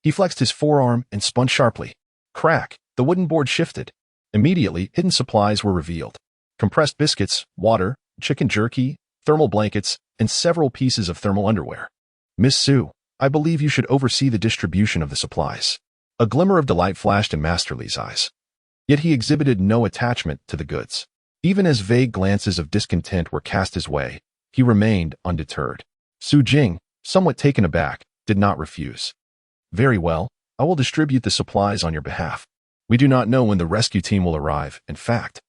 He flexed his forearm and spun sharply. Crack! The wooden board shifted. Immediately, hidden supplies were revealed. Compressed biscuits, water, chicken jerky, thermal blankets, and several pieces of thermal underwear. Miss Su, I believe you should oversee the distribution of the supplies. A glimmer of delight flashed in Masterly's eyes. Yet he exhibited no attachment to the goods. Even as vague glances of discontent were cast his way, he remained undeterred. Su Jing, somewhat taken aback, did not refuse. Very well, I will distribute the supplies on your behalf. We do not know when the rescue team will arrive. In fact,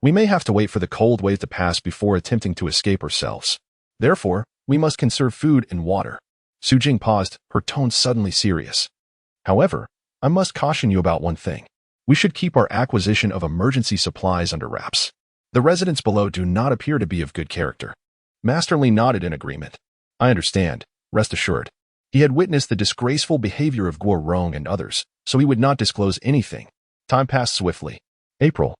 we may have to wait for the cold wave to pass before attempting to escape ourselves. Therefore, we must conserve food and water. Su Jing paused, her tone suddenly serious. However, I must caution you about one thing. We should keep our acquisition of emergency supplies under wraps. The residents below do not appear to be of good character. Masterly nodded in agreement. I understand, rest assured. He had witnessed the disgraceful behavior of Guo Rong and others, so he would not disclose anything. Time passed swiftly. April.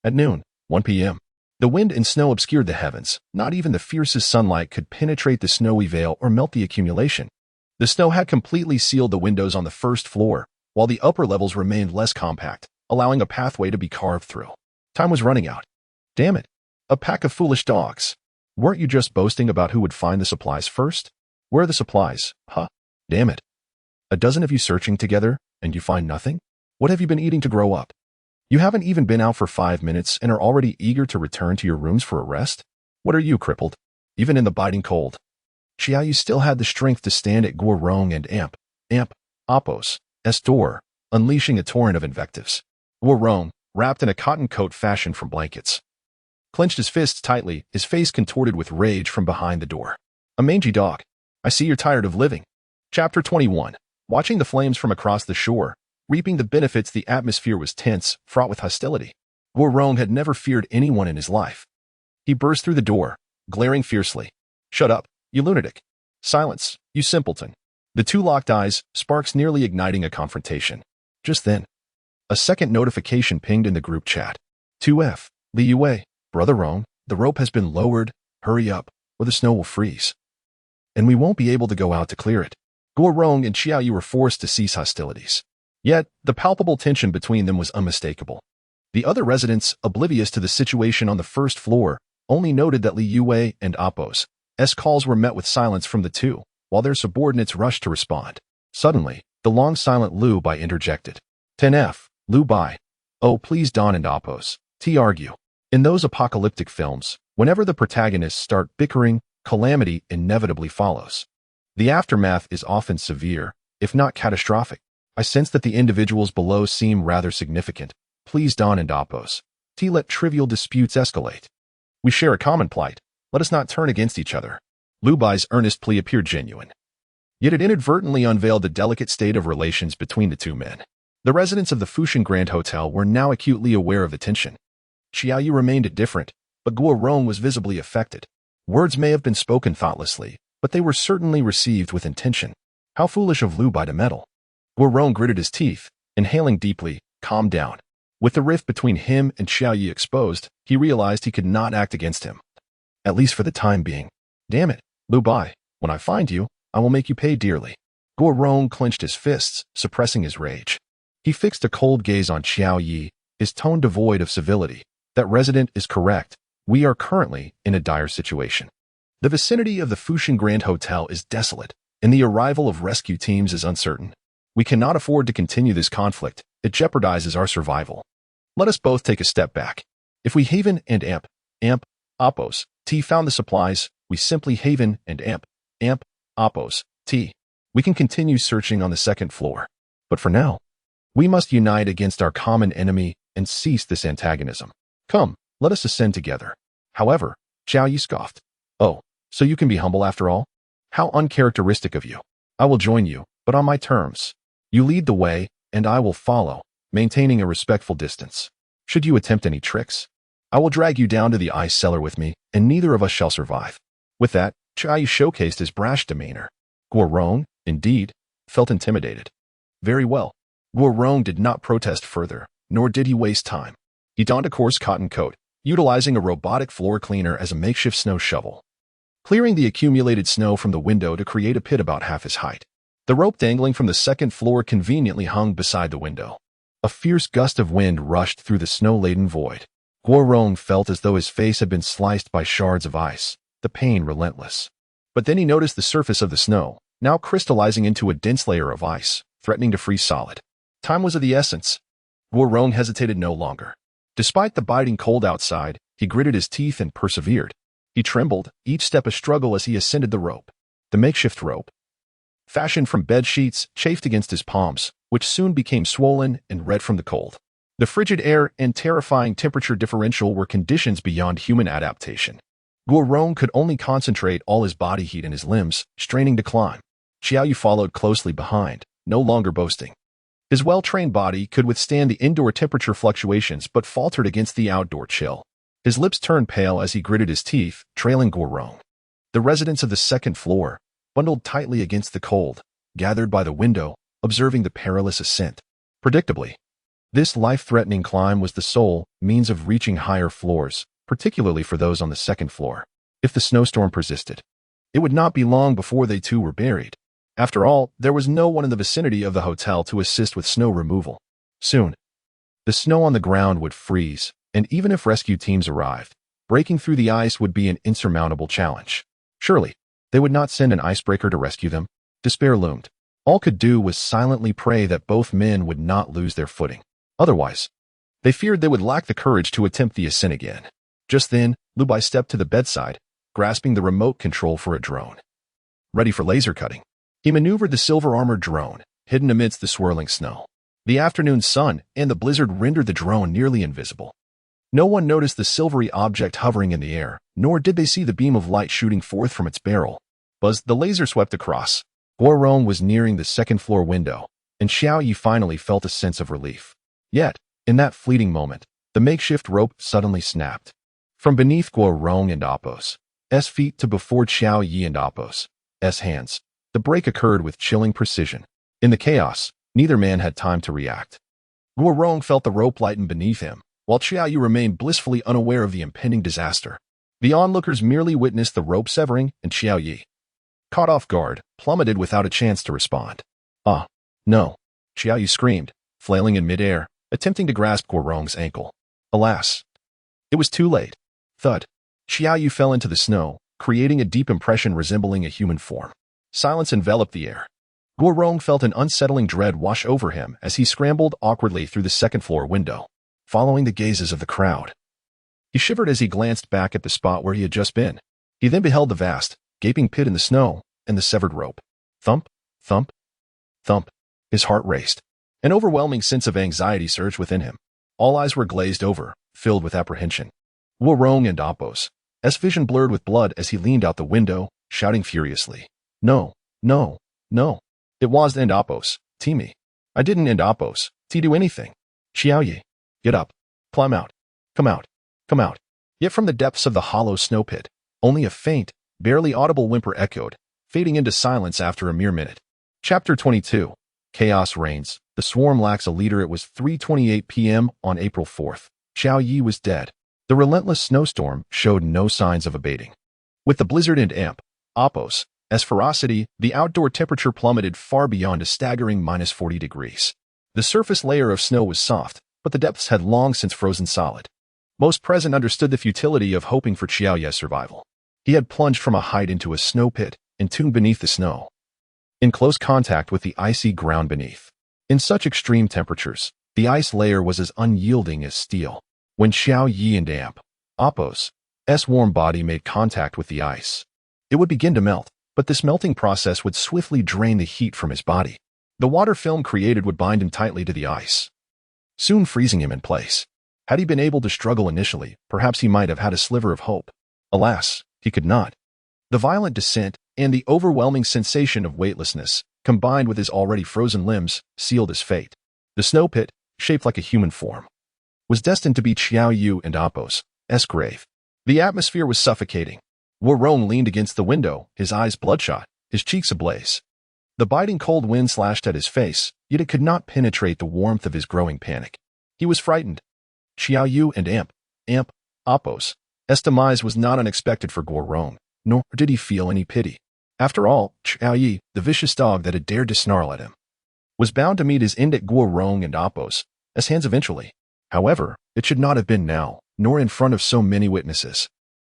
At noon, 1 p.m. The wind and snow obscured the heavens. Not even the fiercest sunlight could penetrate the snowy veil or melt the accumulation. The snow had completely sealed the windows on the first floor, while the upper levels remained less compact, allowing a pathway to be carved through. Time was running out. Damn it. A pack of foolish dogs. Weren't you just boasting about who would find the supplies first? Where are the supplies, huh? Damn it. A dozen of you searching together, and you find nothing? What have you been eating to grow up? You haven't even been out for 5 minutes and are already eager to return to your rooms for a rest? What are you, crippled? Even in the biting cold. Xiaoyu still had the strength to stand at Guo Rong and Appo's door, unleashing a torrent of invectives. Guo Rong, wrapped in a cotton coat fashioned from blankets, clenched his fists tightly, his face contorted with rage from behind the door. A mangy dog. I see you're tired of living. Chapter 21. Watching the flames from across the shore, reaping the benefits, the atmosphere was tense, fraught with hostility. Guo Rong had never feared anyone in his life. He burst through the door, glaring fiercely. Shut up, you lunatic. Silence, you simpleton. The two locked eyes, sparks nearly igniting a confrontation. Just then, a second notification pinged in the group chat. 2F, Li Yue, Brother Rong, the rope has been lowered, hurry up, or the snow will freeze. And we won't be able to go out to clear it. Guo Rong and Xiaoyu were forced to cease hostilities. Yet, the palpable tension between them was unmistakable. The other residents, oblivious to the situation on the first floor, only noted that Li Yue and Appo's calls were met with silence from the two, while their subordinates rushed to respond. Suddenly, the long-silent Lu Bai interjected. 10F, Lu Bai. Oh, please, Don and Appo's argue. In those apocalyptic films, whenever the protagonists start bickering, calamity inevitably follows. The aftermath is often severe, if not catastrophic. I sense that the individuals below seem rather significant. Please, Don and Appo's let trivial disputes escalate. We share a common plight. Let us not turn against each other. Lu Bai's earnest plea appeared genuine. Yet it inadvertently unveiled the delicate state of relations between the two men. The residents of the Fushan Grand Hotel were now acutely aware of the tension. Xiaoyu remained indifferent, but Guo Rong was visibly affected. Words may have been spoken thoughtlessly, but they were certainly received with intention. How foolish of Lu Bai to meddle. Guo Rong gritted his teeth, inhaling deeply, calmed down. With the rift between him and Xiaoyu exposed, he realized he could not act against him. At least for the time being. Damn it, Lu Bai, when I find you, I will make you pay dearly. Guo Rong clenched his fists, suppressing his rage. He fixed a cold gaze on Xiaoyu, his tone devoid of civility. That resident is correct. We are currently in a dire situation. The vicinity of the Fushan Grand Hotel is desolate, and the arrival of rescue teams is uncertain. We cannot afford to continue this conflict. It jeopardizes our survival. Let us both take a step back. If we Haven and Appo's found the supplies, we simply Haven and Appo's we can continue searching on the second floor. But for now, we must unite against our common enemy and cease this antagonism. Come, let us ascend together. However, Xiaoyu scoffed. Oh, so you can be humble after all? How uncharacteristic of you. I will join you, but on my terms. You lead the way, and I will follow, maintaining a respectful distance. Should you attempt any tricks, I will drag you down to the ice cellar with me, and neither of us shall survive." With that, Xiaoyu showcased his brash demeanor. Guorong, indeed, felt intimidated. Very well. Guorong did not protest further, nor did he waste time. He donned a coarse cotton coat, utilizing a robotic floor cleaner as a makeshift snow shovel, clearing the accumulated snow from the window to create a pit about half his height. The rope dangling from the second floor conveniently hung beside the window. A fierce gust of wind rushed through the snow-laden void. Guorong felt as though his face had been sliced by shards of ice, the pain relentless. But then he noticed the surface of the snow, now crystallizing into a dense layer of ice, threatening to freeze solid. Time was of the essence. Guorong hesitated no longer. Despite the biting cold outside, he gritted his teeth and persevered. He trembled, each step a struggle as he ascended the rope. The makeshift rope, fashioned from bed sheets, chafed against his palms, which soon became swollen and red from the cold. The frigid air and terrifying temperature differential were conditions beyond human adaptation. Guorong could only concentrate all his body heat in his limbs, straining to climb. Xiaoyu followed closely behind, no longer boasting. His well-trained body could withstand the indoor temperature fluctuations but faltered against the outdoor chill. His lips turned pale as he gritted his teeth, trailing Guorong. The residents of the second floor, bundled tightly against the cold, gathered by the window, observing the perilous ascent. Predictably, this life-threatening climb was the sole means of reaching higher floors, particularly for those on the second floor. If the snowstorm persisted, it would not be long before they too were buried. After all, there was no one in the vicinity of the hotel to assist with snow removal. Soon, the snow on the ground would freeze, and even if rescue teams arrived, breaking through the ice would be an insurmountable challenge. Surely, they would not send an icebreaker to rescue them. Despair loomed. All could do was silently pray that both men would not lose their footing. Otherwise, they feared they would lack the courage to attempt the ascent again. Just then, Lu Bai stepped to the bedside, grasping the remote control for a drone. Ready for laser cutting, he maneuvered the silver-armored drone, hidden amidst the swirling snow. The afternoon sun and the blizzard rendered the drone nearly invisible. No one noticed the silvery object hovering in the air, nor did they see the beam of light shooting forth from its barrel. As the laser swept across, Guorong was nearing the second-floor window, and Xiaoyu finally felt a sense of relief. Yet, in that fleeting moment, the makeshift rope suddenly snapped. From beneath Guorong and Appo's feet to before Xiaoyu and Appo's hands, the break occurred with chilling precision. In the chaos, neither man had time to react. Guorong felt the rope lighten beneath him, while Xiaoyu remained blissfully unaware of the impending disaster. The onlookers merely witnessed the rope severing, and Xiaoyu, caught off guard, plummeted without a chance to respond. "Ah, no!" Xiaoyu screamed, flailing in midair, attempting to grasp Guorong's ankle. Alas, it was too late. Thud. Xiaoyu fell into the snow, creating a deep impression resembling a human form. Silence enveloped the air. Guorong felt an unsettling dread wash over him as he scrambled awkwardly through the second-floor window, following the gazes of the crowd. He shivered as he glanced back at the spot where he had just been. He then beheld the vast, gaping pit in the snow and the severed rope. Thump, thump, thump. His heart raced. An overwhelming sense of anxiety surged within him. All eyes were glazed over, filled with apprehension. Guorong and Appo's vision blurred with blood as he leaned out the window, shouting furiously. "No, no, no. It was and Appo's, me. I didn't and Appo's, do anything. Xiaoyu, get up. Climb out. Come out. Come out." Yet from the depths of the hollow snow pit, only a faint, barely audible whimper echoed, fading into silence after a mere minute. Chapter 22. Chaos reigns. The swarm lacks a leader. It was 3:28 p.m. on April 4th. Xiaoyu was dead. The relentless snowstorm showed no signs of abating. With the blizzard and Appo's ferocity, the outdoor temperature plummeted far beyond a staggering -40 degrees. The surface layer of snow was soft, but the depths had long since frozen solid. Most present understood the futility of hoping for Xiaoyu's survival. He had plunged from a height into a snow pit, entombed beneath the snow, in close contact with the icy ground beneath. In such extreme temperatures, the ice layer was as unyielding as steel. When Xiaoyu and Appo's warm body made contact with the ice, it would begin to melt, but this melting process would swiftly drain the heat from his body. The water film created would bind him tightly to the ice, soon freezing him in place. Had he been able to struggle initially, perhaps he might have had a sliver of hope. Alas, he could not. The violent descent and the overwhelming sensation of weightlessness combined with his already frozen limbs, sealed his fate. The snow pit, shaped like a human form, was destined to be Qiao Yu and Appo's grave. The atmosphere was suffocating. Wu Rong leaned against the window, his eyes bloodshot, his cheeks ablaze. The biting cold wind slashed at his face, yet it could not penetrate the warmth of his growing panic. He was frightened. Qiao Yu and Appo's demise was not unexpected for Wu Rong, nor did he feel any pity. After all, Qiao Yi, the vicious dog that had dared to snarl at him, was bound to meet his end at Wu Rong and Appo's hands eventually. However, it should not have been now, nor in front of so many witnesses.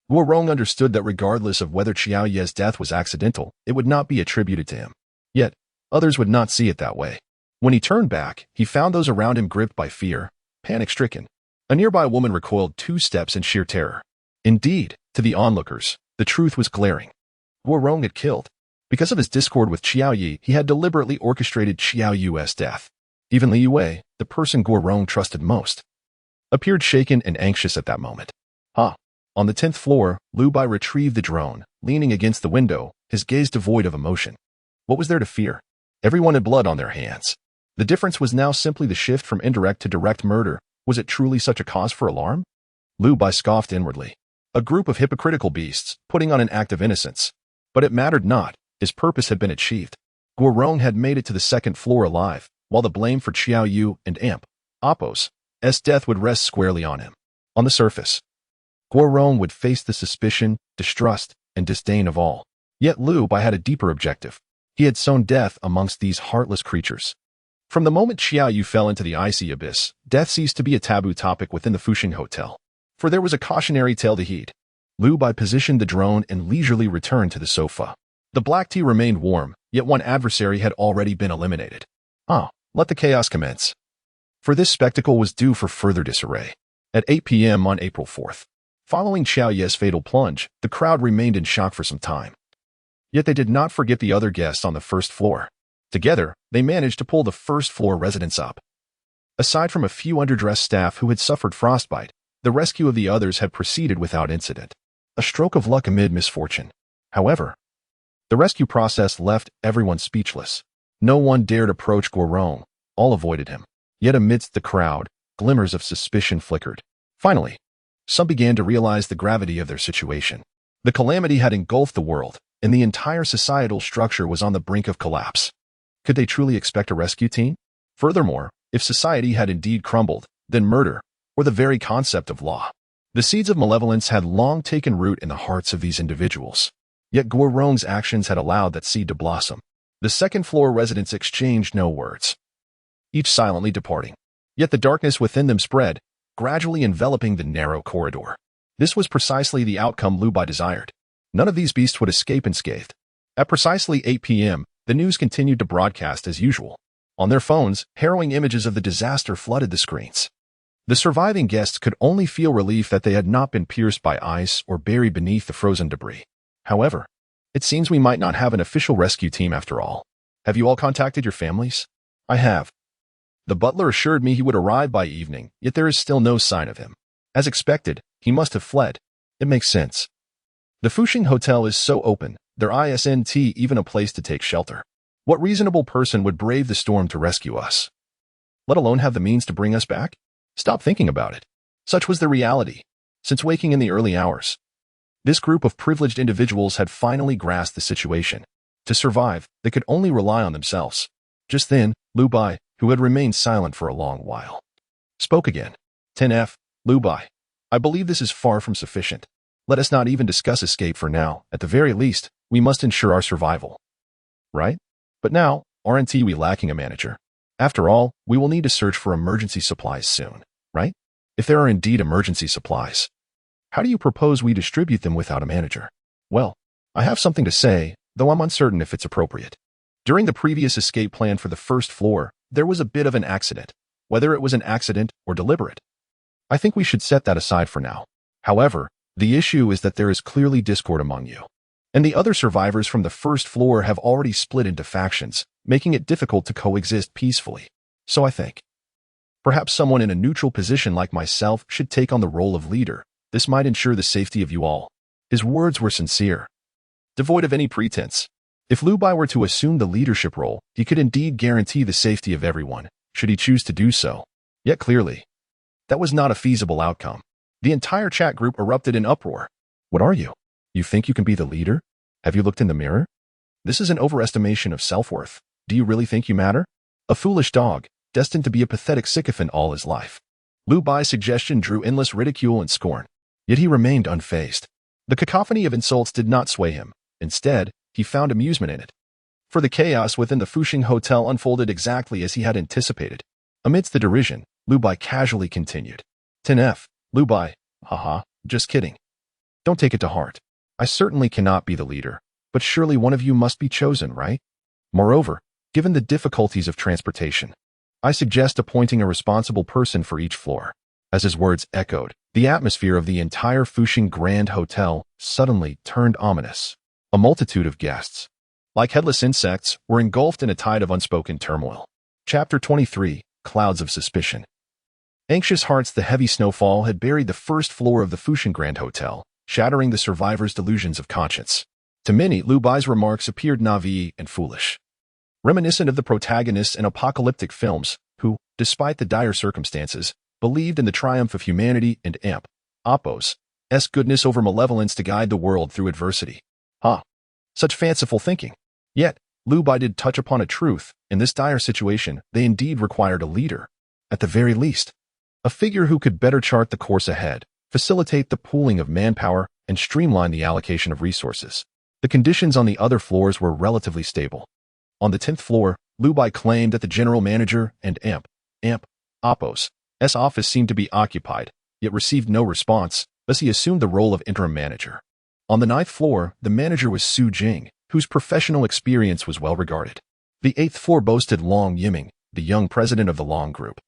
Wu Rong understood that regardless of whether Qiao Ye's death was accidental, it would not be attributed to him. Yet, others would not see it that way. When he turned back, he found those around him gripped by fear, panic-stricken. A nearby woman recoiled 2 steps in sheer terror. Indeed, to the onlookers, the truth was glaring. Wu Rong had killed. Because of his discord with Qiao Yi, he had deliberately orchestrated Qiao Yu's death. Even Li Yue, the person Wu Rong trusted most, appeared shaken and anxious at that moment. On the 10th floor, Lu Bai retrieved the drone, leaning against the window, his gaze devoid of emotion. What was there to fear? Everyone had blood on their hands. The difference was now simply the shift from indirect to direct murder. Was it truly such a cause for alarm? Lu Bai scoffed inwardly. A group of hypocritical beasts, putting on an act of innocence. But it mattered not. His purpose had been achieved. Wu Rong had made it to the 2nd floor alive, while the blame for Qiao Yu and Appo's death would rest squarely on him. On the surface, Wu Rong would face the suspicion, distrust, and disdain of all. Yet Lu Bai had a deeper objective. He had sown death amongst these heartless creatures. From the moment Qiao Yu fell into the icy abyss, death ceased to be a taboo topic within the Fuxing Hotel. For there was a cautionary tale to heed. Lu Bai positioned the drone and leisurely returned to the sofa. The black tea remained warm, yet one adversary had already been eliminated. Let the chaos commence. For this spectacle was due for further disarray. At 8 p.m. on April 4th, following Qiao Ye's fatal plunge, the crowd remained in shock for some time. Yet they did not forget the other guests on the 1st floor. Together, they managed to pull the 1st floor residents up. Aside from a few underdressed staff who had suffered frostbite, the rescue of the others had proceeded without incident. A stroke of luck amid misfortune. However, the rescue process left everyone speechless. No one dared approach Wu Rong. All avoided him. Yet amidst the crowd, glimmers of suspicion flickered. Finally, some began to realize the gravity of their situation. The calamity had engulfed the world, and the entire societal structure was on the brink of collapse. Could they truly expect a rescue team? Furthermore, if society had indeed crumbled, then murder, or the very concept of law. The seeds of malevolence had long taken root in the hearts of these individuals. Yet Wu Rong's actions had allowed that seed to blossom. The 2nd floor residents exchanged no words, each silently departing. Yet the darkness within them spread, gradually enveloping the narrow corridor. This was precisely the outcome Lu Bai desired. None of these beasts would escape unscathed. At precisely 8 p.m., the news continued to broadcast as usual. On their phones, harrowing images of the disaster flooded the screens. The surviving guests could only feel relief that they had not been pierced by ice or buried beneath the frozen debris. However, it seems we might not have an official rescue team after all. Have you all contacted your families? I have. The butler assured me he would arrive by evening, yet there is still no sign of him. As expected, he must have fled. It makes sense. The Fuxing Hotel is so open, there isn't even a place to take shelter. What reasonable person would brave the storm to rescue us? Let alone have the means to bring us back? Stop thinking about it. Such was the reality. Since waking in the early hours, this group of privileged individuals had finally grasped the situation. To survive, they could only rely on themselves. Just then, Lu Bai, who had remained silent for a long while, spoke again. 10F, Lu Bai. I believe this is far from sufficient. Let us not even discuss escape for now. At the very least, we must ensure our survival. Right? But now, aren't we lacking a manager? After all, we will need to search for emergency supplies soon, right? If there are indeed emergency supplies, how do you propose we distribute them without a manager? Well, I have something to say, though I'm uncertain if it's appropriate. During the previous escape plan for the 1st floor, there was a bit of an accident, whether it was an accident or deliberate. I think we should set that aside for now. However, the issue is that there is clearly discord among you, and the other survivors from the 1st floor have already split into factions, making it difficult to coexist peacefully. So I think, perhaps someone in a neutral position like myself should take on the role of leader. This might ensure the safety of you all. His words were sincere, devoid of any pretense. If Lu Bai were to assume the leadership role, he could indeed guarantee the safety of everyone, should he choose to do so. Yet clearly, that was not a feasible outcome. The entire chat group erupted in uproar. What are you? You think you can be the leader? Have you looked in the mirror? This is an overestimation of self-worth. Do you really think you matter? A foolish dog, destined to be a pathetic sycophant all his life. Lu Bai's suggestion drew endless ridicule and scorn. Yet he remained unfazed. The cacophony of insults did not sway him. Instead, he found amusement in it. For the chaos within the Fuxing Hotel unfolded exactly as he had anticipated. Amidst the derision, Lu Bai casually continued. 10F, Lu Bai, haha, just kidding. Don't take it to heart. I certainly cannot be the leader, but surely one of you must be chosen, right? Moreover, given the difficulties of transportation, I suggest appointing a responsible person for each floor. As his words echoed, the atmosphere of the entire Fuxing Grand Hotel suddenly turned ominous. A multitude of guests, like headless insects, were engulfed in a tide of unspoken turmoil. Chapter 23, Clouds of Suspicion. Anxious hearts, the heavy snowfall had buried the first floor of the Fuxing Grand Hotel, shattering the survivors' delusions of conscience. To many, Lu Bai's remarks appeared naive and foolish, reminiscent of the protagonists in apocalyptic films who, despite the dire circumstances, believed in the triumph of humanity and Oppos' goodness over malevolence to guide the world through adversity. Such fanciful thinking. Yet, Lu Bai did touch upon a truth. In this dire situation, they indeed required a leader. At the very least, a figure who could better chart the course ahead, facilitate the pooling of manpower, and streamline the allocation of resources. The conditions on the other floors were relatively stable. On the 10th floor, Lu Bai claimed that the general manager and Oppos' office seemed to be occupied, yet received no response, thus he assumed the role of interim manager. On the 9th floor, the manager was Su Jing, whose professional experience was well regarded. The 8th floor boasted Long Yiming, the young president of the Long Group,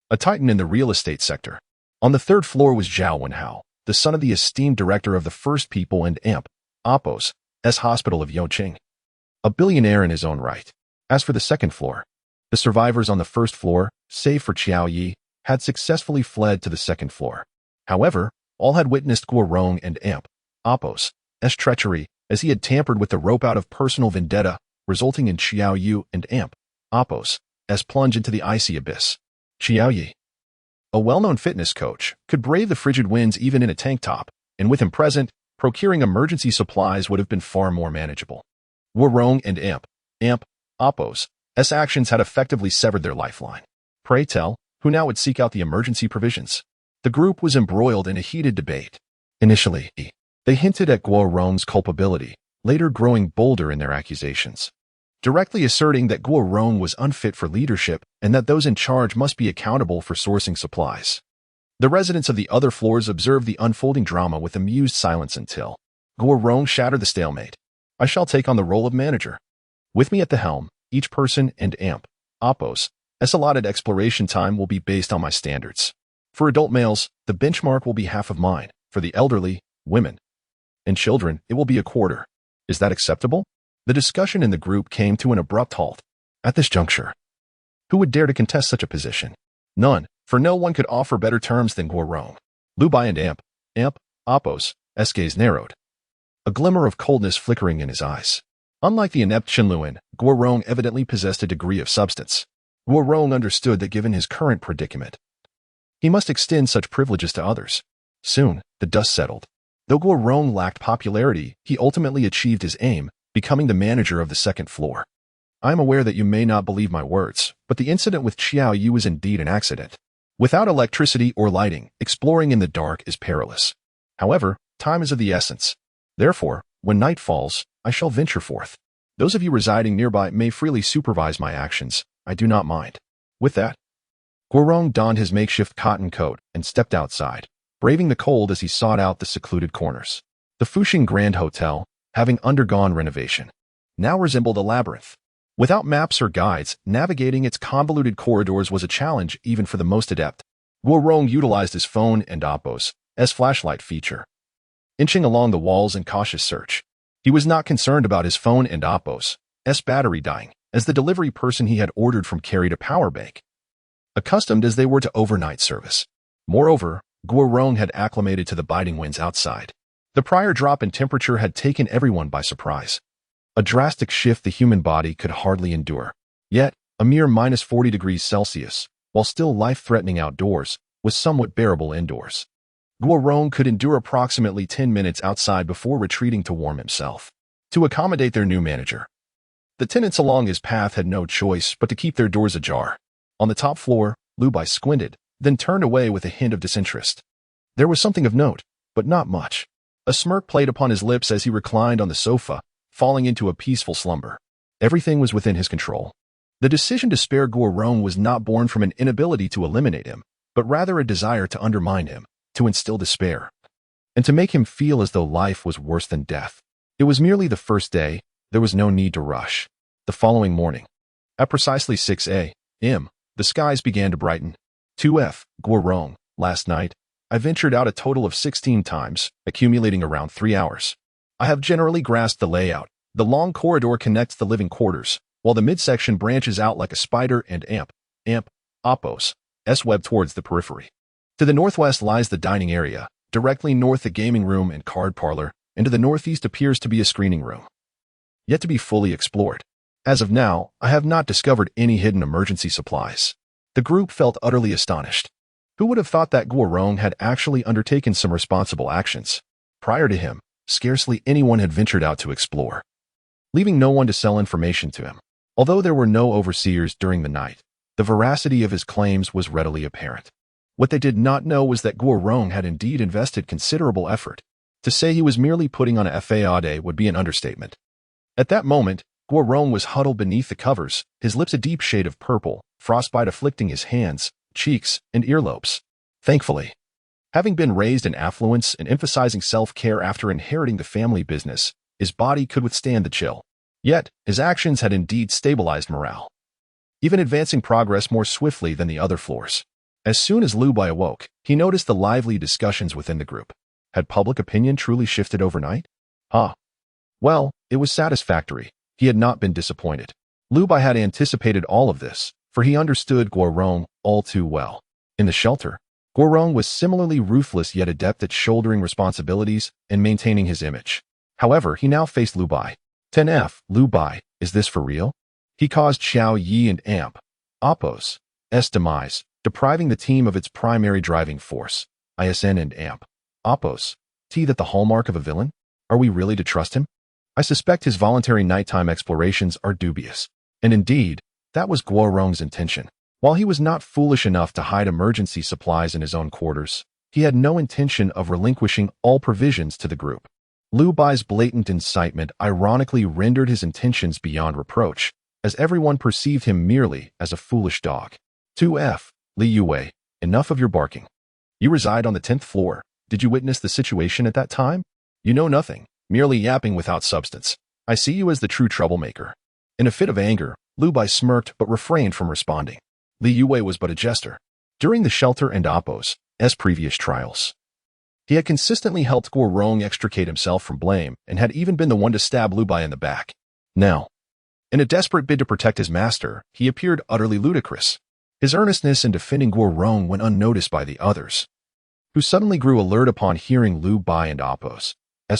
a titan in the real estate sector. On the 3rd floor was Zhao Wenhao, the son of the esteemed director of the First People and Oppos' Hospital of Yongqing, a billionaire in his own right. As for the 2nd floor, the survivors on the 1st floor, save for Qiao Yi, had successfully fled to the 2nd floor. However, all had witnessed Guo Rong and Oppos' treachery, as he had tampered with the rope out of personal vendetta, resulting in Qiao Yu and Oppos' plunge into the icy abyss. Qiao Yi, a well-known fitness coach, could brave the frigid winds even in a tank top, and with him present, procuring emergency supplies would have been far more manageable. Guo Rong and Oppos' actions had effectively severed their lifeline. Pray tell, who now would seek out the emergency provisions? The group was embroiled in a heated debate. Initially, they hinted at Guo Rong's culpability, later growing bolder in their accusations, directly asserting that Guo Rong was unfit for leadership and that those in charge must be accountable for sourcing supplies. The residents of the other floors observed the unfolding drama with amused silence until Guo Rong shattered the stalemate. I shall take on the role of manager. With me at the helm, each person and Oppos' allotted exploration time will be based on my standards. For adult males, the benchmark will be half of mine. For the elderly, women, and children, it will be a quarter. Is that acceptable? The discussion in the group came to an abrupt halt. At this juncture, who would dare to contest such a position? None, for no one could offer better terms than Guo Rong. Lu Bai and Oppos' gaze narrowed, a glimmer of coldness flickering in his eyes. Unlike the inept Qinluan, Guo Rong evidently possessed a degree of substance. Guo Rong understood that given his current predicament, he must extend such privileges to others. Soon, the dust settled. Though Guo Rong lacked popularity, he ultimately achieved his aim, becoming the manager of the 2nd floor. I am aware that you may not believe my words, but the incident with Qiao Yu is indeed an accident. Without electricity or lighting, exploring in the dark is perilous. However, time is of the essence. Therefore, when night falls, I shall venture forth. Those of you residing nearby may freely supervise my actions. I do not mind. With that, Guo Rong donned his makeshift cotton coat and stepped outside, braving the cold as he sought out the secluded corners. The Fuxing Grand Hotel, having undergone renovation, now resembled a labyrinth. Without maps or guides, navigating its convoluted corridors was a challenge even for the most adept. Guo Rong utilized his phone and Oppos' flashlight feature, inching along the walls in cautious search. He was not concerned about his phone and Oppos' battery dying, as the delivery person he had ordered from carried a power bank, accustomed as they were to overnight service. Moreover, Guo Rong had acclimated to the biting winds outside. The prior drop in temperature had taken everyone by surprise. a drastic shift the human body could hardly endure. Yet, a mere minus 40 degrees Celsius, while still life-threatening outdoors, was somewhat bearable indoors. Guorong could endure approximately 10 minutes outside before retreating to warm himself. To accommodate their new manager, the tenants along his path had no choice but to keep their doors ajar. On the top floor, Lu Bai squinted, then turned away with a hint of disinterest. There was something of note, but not much. A smirk played upon his lips as he reclined on the sofa, falling into a peaceful slumber. Everything was within his control. The decision to spare Guorong was not born from an inability to eliminate him, but rather a desire to undermine him, to instill despair, and to make him feel as though life was worse than death. It was merely the first day. There was no need to rush. The following morning, at precisely 6 a.m., the skies began to brighten. 2F, Guorong, last night, I ventured out a total of 16 times, accumulating around 3 hours. I have generally grasped the layout. The long corridor connects the living quarters, while the midsection branches out like a spider and Oppos, S-web towards the periphery. To the northwest lies the dining area, directly north the gaming room and card parlor, and to the northeast appears to be a screening room, yet to be fully explored. As of now, I have not discovered any hidden emergency supplies. The group felt utterly astonished. Who would have thought that Guorong had actually undertaken some responsible actions? Prior to him, scarcely anyone had ventured out to explore, leaving no one to sell information to him. Although there were no overseers during the night, the veracity of his claims was readily apparent. What they did not know was that Guorong had indeed invested considerable effort. To say he was merely putting on a faade would be an understatement. At that moment, Guorong was huddled beneath the covers, his lips a deep shade of purple, frostbite afflicting his hands, cheeks, and earlobes. Thankfully, having been raised in affluence and emphasizing self-care after inheriting the family business, his body could withstand the chill. Yet, his actions had indeed stabilized morale, even advancing progress more swiftly than the other floors. As soon as Lu Bai awoke, he noticed the lively discussions within the group. Had public opinion truly shifted overnight? Well, it was satisfactory. He had not been disappointed. Lu Bai had anticipated all of this, for he understood Guorong all too well. In the shelter, Guorong was similarly ruthless yet adept at shouldering responsibilities and maintaining his image. However, he now faced Lu Bai. 10F, Lu Bai, is this for real? He caused Xiao Yi and Oppos' demise, depriving the team of its primary driving force, ISN and Oppos. That the hallmark of a villain? Are we really to trust him? I suspect his voluntary nighttime explorations are dubious. And indeed, that was Guorong's intention. While he was not foolish enough to hide emergency supplies in his own quarters, he had no intention of relinquishing all provisions to the group. Lu Bai's blatant incitement ironically rendered his intentions beyond reproach, as everyone perceived him merely as a foolish dog. 2F, Li Yue, enough of your barking. You reside on the 10th floor. Did you witness the situation at that time? You know nothing, merely yapping without substance. I see you as the true troublemaker. In a fit of anger, Lu Bai smirked but refrained from responding. Li Yue was but a jester. During the Shelter and Oppos' previous trials, he had consistently helped Guorong extricate himself from blame and had even been the one to stab Lu Bai in the back. Now, in a desperate bid to protect his master, he appeared utterly ludicrous. His earnestness in defending Guorong went unnoticed by the others, who suddenly grew alert upon hearing Lu Bai and Oppos'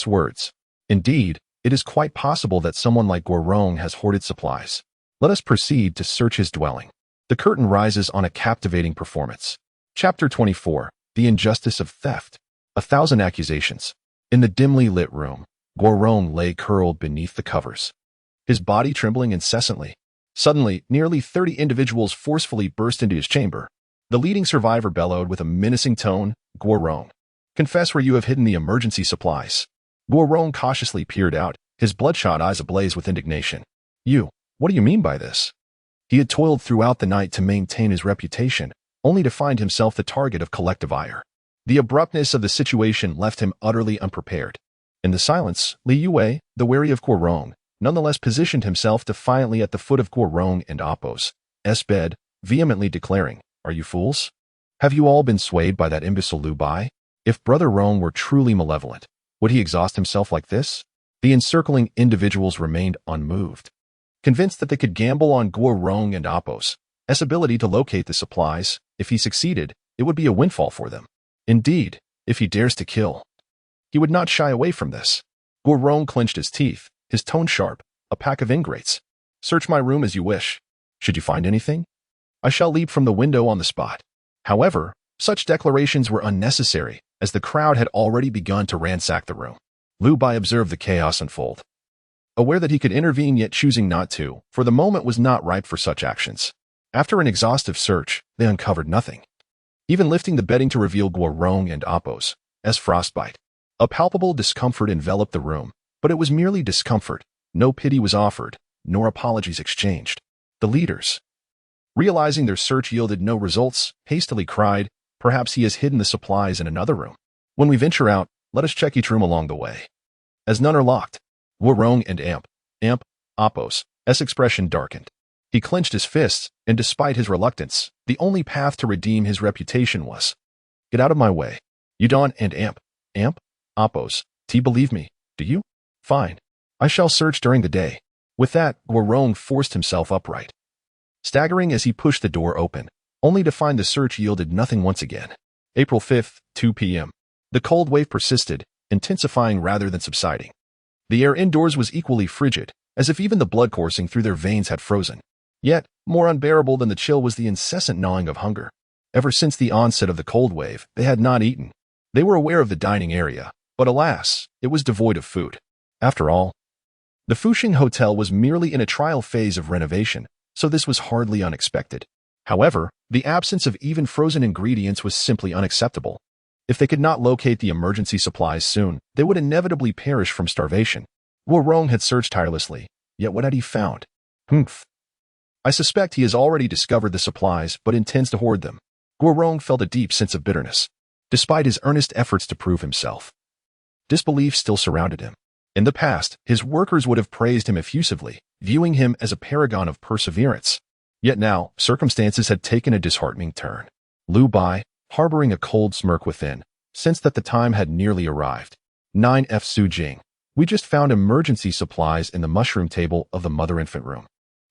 words. Indeed, it is quite possible that someone like Guorong has hoarded supplies. Let us proceed to search his dwelling. The curtain rises on a captivating performance. Chapter 24, The Injustice of Theft. 1,000 accusations. In the dimly lit room, Guorong lay curled beneath the covers, his body trembling incessantly. Suddenly, nearly 30 individuals forcefully burst into his chamber. The leading survivor bellowed with a menacing tone, Guorong, confess where you have hidden the emergency supplies. Guorong cautiously peered out, his bloodshot eyes ablaze with indignation. What do you mean by this? He had toiled throughout the night to maintain his reputation, only to find himself the target of collective ire. The abruptness of the situation left him utterly unprepared. In the silence, Li Yue, the wary of Guorong, nonetheless positioned himself defiantly at the foot of Guorong and Oppos' bed, vehemently declaring, Are you fools? Have you all been swayed by that imbecile Lu Bai? If Brother Rong were truly malevolent, would he exhaust himself like this? The encircling individuals remained unmoved, convinced that they could gamble on Guorong and Oppos' ability to locate the supplies. If he succeeded, it would be a windfall for them. Indeed, if he dares to kill, he would not shy away from this. Guorong clenched his teeth, his tone sharp. a pack of ingrates. Search my room as you wish. Should you find anything, I shall leap from the window on the spot. However, such declarations were unnecessary, as the crowd had already begun to ransack the room. Lu Bai observed the chaos unfold. Aware that he could intervene yet choosing not to, for the moment was not ripe for such actions. After an exhaustive search, they uncovered nothing, even lifting the bedding to reveal Guorong and Appos as frostbite. A palpable discomfort enveloped the room, but it was merely discomfort. No pity was offered, nor apologies exchanged. The leaders, realizing their search yielded no results, hastily cried, "Perhaps he has hidden the supplies in another room. When we venture out, let us check each room along the way." As none are locked, Guorong and Appos' expression darkened. He clenched his fists, and despite his reluctance, the only path to redeem his reputation was, "Get out of my way." Yudon and Appos, believe me, do you? Fine. I shall search during the day. With that, Guorong forced himself upright, staggering as he pushed the door open, only to find the search yielded nothing once again. April 5th, 2 p.m. The cold wave persisted, intensifying rather than subsiding. The air indoors was equally frigid, as if even the blood coursing through their veins had frozen. Yet, more unbearable than the chill was the incessant gnawing of hunger. Ever since the onset of the cold wave, they had not eaten. They were aware of the dining area, but alas, it was devoid of food. After all, the Fuxing Hotel was merely in a trial phase of renovation, so this was hardly unexpected. However, the absence of even frozen ingredients was simply unacceptable. If they could not locate the emergency supplies soon, they would inevitably perish from starvation. Guorong had searched tirelessly, yet what had he found? Humph. I suspect he has already discovered the supplies but intends to hoard them. Guorong felt a deep sense of bitterness, despite his earnest efforts to prove himself. Disbelief still surrounded him. In the past, his workers would have praised him effusively, viewing him as a paragon of perseverance. Yet now, circumstances had taken a disheartening turn. Lu Bai, harboring a cold smirk within, sensed that the time had nearly arrived. 9F Su Jing. We just found emergency supplies in the mushroom table of the mother-infant room.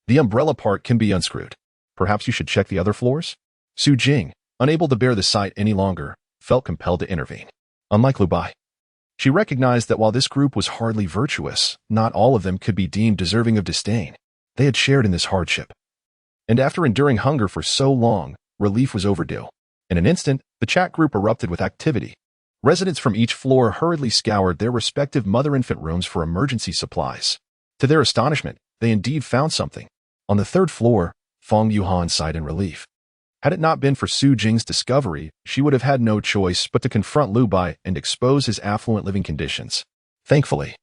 The umbrella part can be unscrewed. Perhaps you should check the other floors? Su Jing, unable to bear the sight any longer, felt compelled to intervene. Unlike Lu Bai, she recognized that while this group was hardly virtuous, not all of them could be deemed deserving of disdain. They had shared in this hardship. And after enduring hunger for so long, relief was overdue. In an instant, the chat group erupted with activity. Residents from each floor hurriedly scoured their respective mother-infant rooms for emergency supplies. To their astonishment, they indeed found something. On the third floor, Fong Yuhan sighed in relief. Had it not been for Su Jing's discovery, she would have had no choice but to confront Lu Bai and expose his affluent living conditions. Thankfully,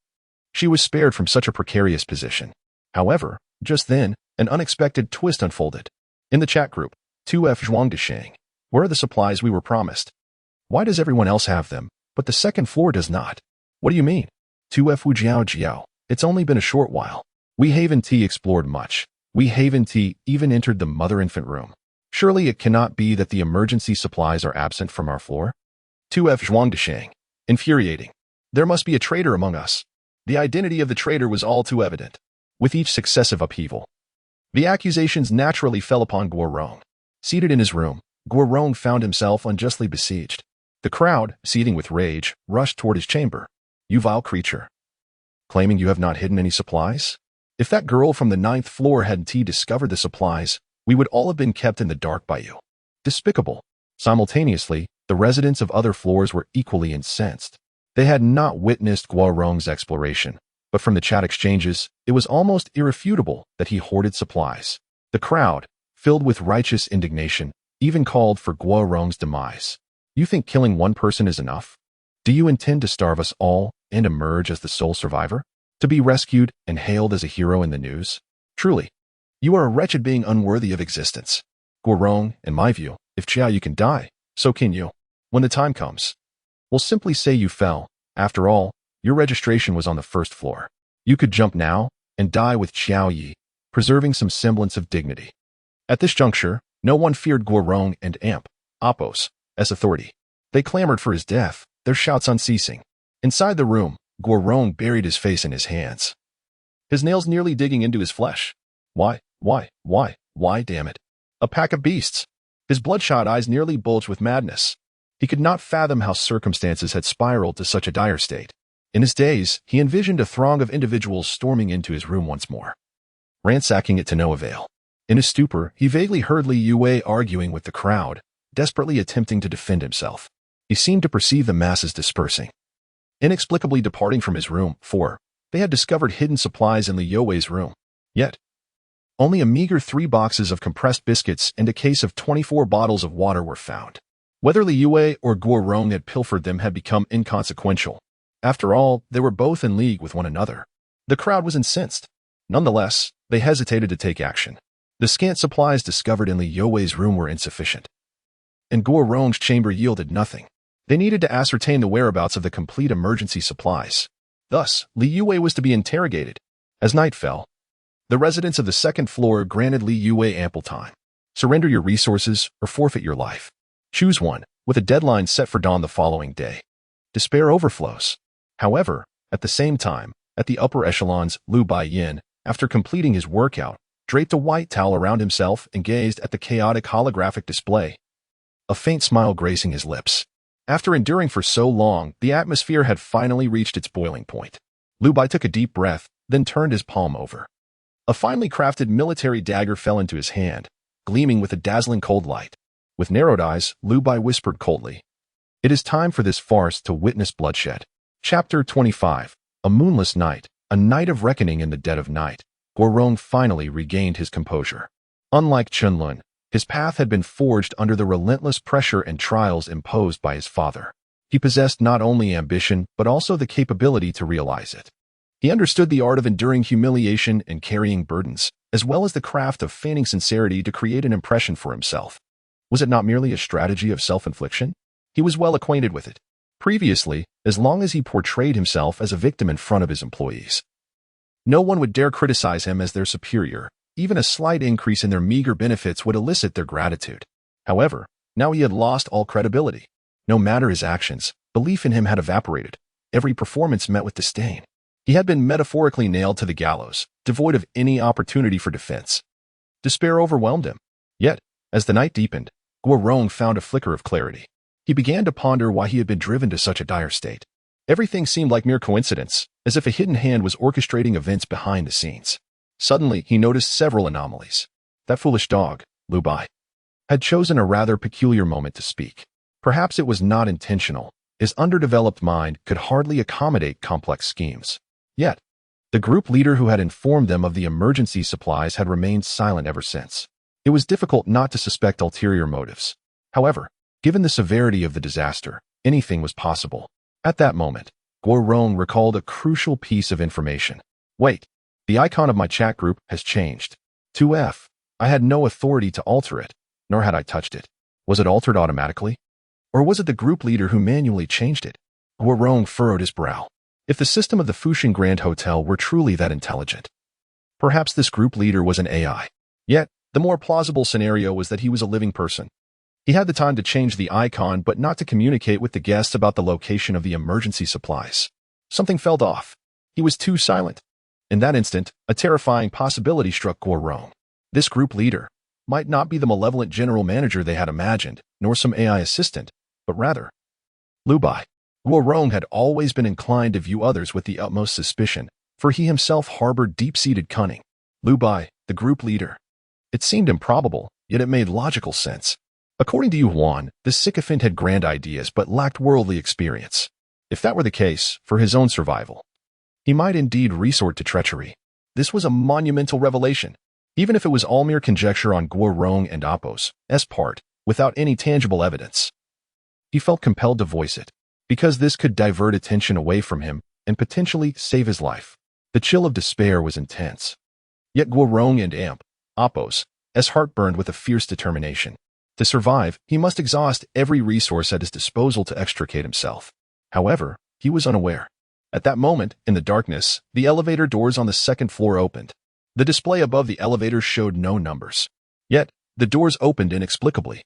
she was spared from such a precarious position. However, just then, an unexpected twist unfolded. In the chat group, 2F Zhuangdisheng, where are the supplies we were promised? Why does everyone else have them, but the second floor does not? What do you mean? 2F Wujiao Jiao, it's only been a short while. We Haven T explored much. We Haven T even entered the mother-infant room. Surely it cannot be that the emergency supplies are absent from our floor? 2F Zhuangdisheng. Infuriating. There must be a traitor among us. The identity of the traitor was all too evident. With each successive upheaval, the accusations naturally fell upon Guorong. Seated in his room, Guorong found himself unjustly besieged. The crowd, seething with rage, rushed toward his chamber. You vile creature. Claiming you have not hidden any supplies? If that girl from the 9th floor hadn't discovered the supplies, we would all have been kept in the dark by you. Despicable. Simultaneously, the residents of other floors were equally incensed. They had not witnessed Guorong's exploration, but from the chat exchanges, it was almost irrefutable that he hoarded supplies. The crowd, filled with righteous indignation, even called for Guorong's demise. You think killing one person is enough? Do you intend to starve us all and emerge as the sole survivor? To be rescued and hailed as a hero in the news? Truly, you are a wretched being unworthy of existence. Guorong, in my view, if Xiao can die, so can you. When the time comes, we'll simply say you fell. After all, your registration was on the 1st floor. You could jump now and die with Xiao Yi, preserving some semblance of dignity. At this juncture, no one feared Guorong and Appos as authority. They clamored for his death, their shouts unceasing. Inside the room, Guorong buried his face in his hands, his nails nearly digging into his flesh. Why, damn it? A pack of beasts. His bloodshot eyes nearly bulged with madness. He could not fathom how circumstances had spiraled to such a dire state. In his daze, he envisioned a throng of individuals storming into his room once more, ransacking it to no avail. In his stupor, he vaguely heard Li Yue arguing with the crowd, desperately attempting to defend himself. He seemed to perceive the masses dispersing, inexplicably departing from his room, for they had discovered hidden supplies in Li Yue's room. Yet, only a meager 3 boxes of compressed biscuits and a case of 24 bottles of water were found. Whether Li Yue or Guo Rong had pilfered them had become inconsequential. After all, they were both in league with one another. The crowd was incensed. Nonetheless, they hesitated to take action. The scant supplies discovered in Li Yue's room were insufficient, and Guo Rong's chamber yielded nothing. They needed to ascertain the whereabouts of the complete emergency supplies. Thus, Li Yue was to be interrogated. As night fell, the residents of the second floor granted Li Yue ample time. Surrender your resources or forfeit your life. Choose one, with a deadline set for dawn the following day. Despair overflows. However, at the same time, at the upper echelons, Liu Baiyin, after completing his workout, draped a white towel around himself and gazed at the chaotic holographic display, a faint smile gracing his lips. After enduring for so long, the atmosphere had finally reached its boiling point. Liu Bai took a deep breath, then turned his palm over. A finely crafted military dagger fell into his hand, gleaming with a dazzling cold light. With narrowed eyes, Liu Bai whispered coldly, "It is time for this farce to witness bloodshed." Chapter 25. A moonless night, a night of reckoning in the dead of night. Guo Rong finally regained his composure. Unlike Chunlun, his path had been forged under the relentless pressure and trials imposed by his father. He possessed not only ambition, but also the capability to realize it. He understood the art of enduring humiliation and carrying burdens, as well as the craft of feigning sincerity to create an impression for himself. Was it not merely a strategy of self-infliction? He was well acquainted with it. Previously, as long as he portrayed himself as a victim in front of his employees, no one would dare criticize him as their superior. Even a slight increase in their meager benefits would elicit their gratitude. However, now he had lost all credibility. No matter his actions, belief in him had evaporated. Every performance met with disdain. He had been metaphorically nailed to the gallows, devoid of any opportunity for defense. Despair overwhelmed him. Yet, as the night deepened, Guo Rong found a flicker of clarity. He began to ponder why he had been driven to such a dire state. Everything seemed like mere coincidence, as if a hidden hand was orchestrating events behind the scenes. Suddenly, he noticed several anomalies. That foolish dog, Liu Bai, had chosen a rather peculiar moment to speak. Perhaps it was not intentional. His underdeveloped mind could hardly accommodate complex schemes. Yet, the group leader who had informed them of the emergency supplies had remained silent ever since. It was difficult not to suspect ulterior motives. However, given the severity of the disaster, anything was possible. At that moment, Guo Rong recalled a crucial piece of information. Wait, the icon of my chat group has changed. 2F. I had no authority to alter it, nor had I touched it. Was it altered automatically? Or was it the group leader who manually changed it? Guo Rong furrowed his brow. If the system of the Fuxing Grand Hotel were truly that intelligent, perhaps this group leader was an AI. Yet, the more plausible scenario was that he was a living person. He had the time to change the icon but not to communicate with the guests about the location of the emergency supplies. Something felt off. He was too silent. In that instant, a terrifying possibility struck Guo Rong. This group leader might not be the malevolent general manager they had imagined, nor some AI assistant, but rather Liu Bai. Guo Rong had always been inclined to view others with the utmost suspicion, for he himself harbored deep-seated cunning. Liu Bai, the group leader. It seemed improbable, yet it made logical sense. According to Yu Huan, the sycophant had grand ideas but lacked worldly experience. If that were the case, for his own survival, he might indeed resort to treachery. This was a monumental revelation, even if it was all mere conjecture on Guo Rong and Appo's part, without any tangible evidence. He felt compelled to voice it, because this could divert attention away from him and potentially save his life. The chill of despair was intense. Yet Guo Rong and Appo's heart burned with a fierce determination. To survive, he must exhaust every resource at his disposal to extricate himself. However, he was unaware. At that moment, in the darkness, the elevator doors on the second floor opened. The display above the elevator showed no numbers. Yet, the doors opened inexplicably.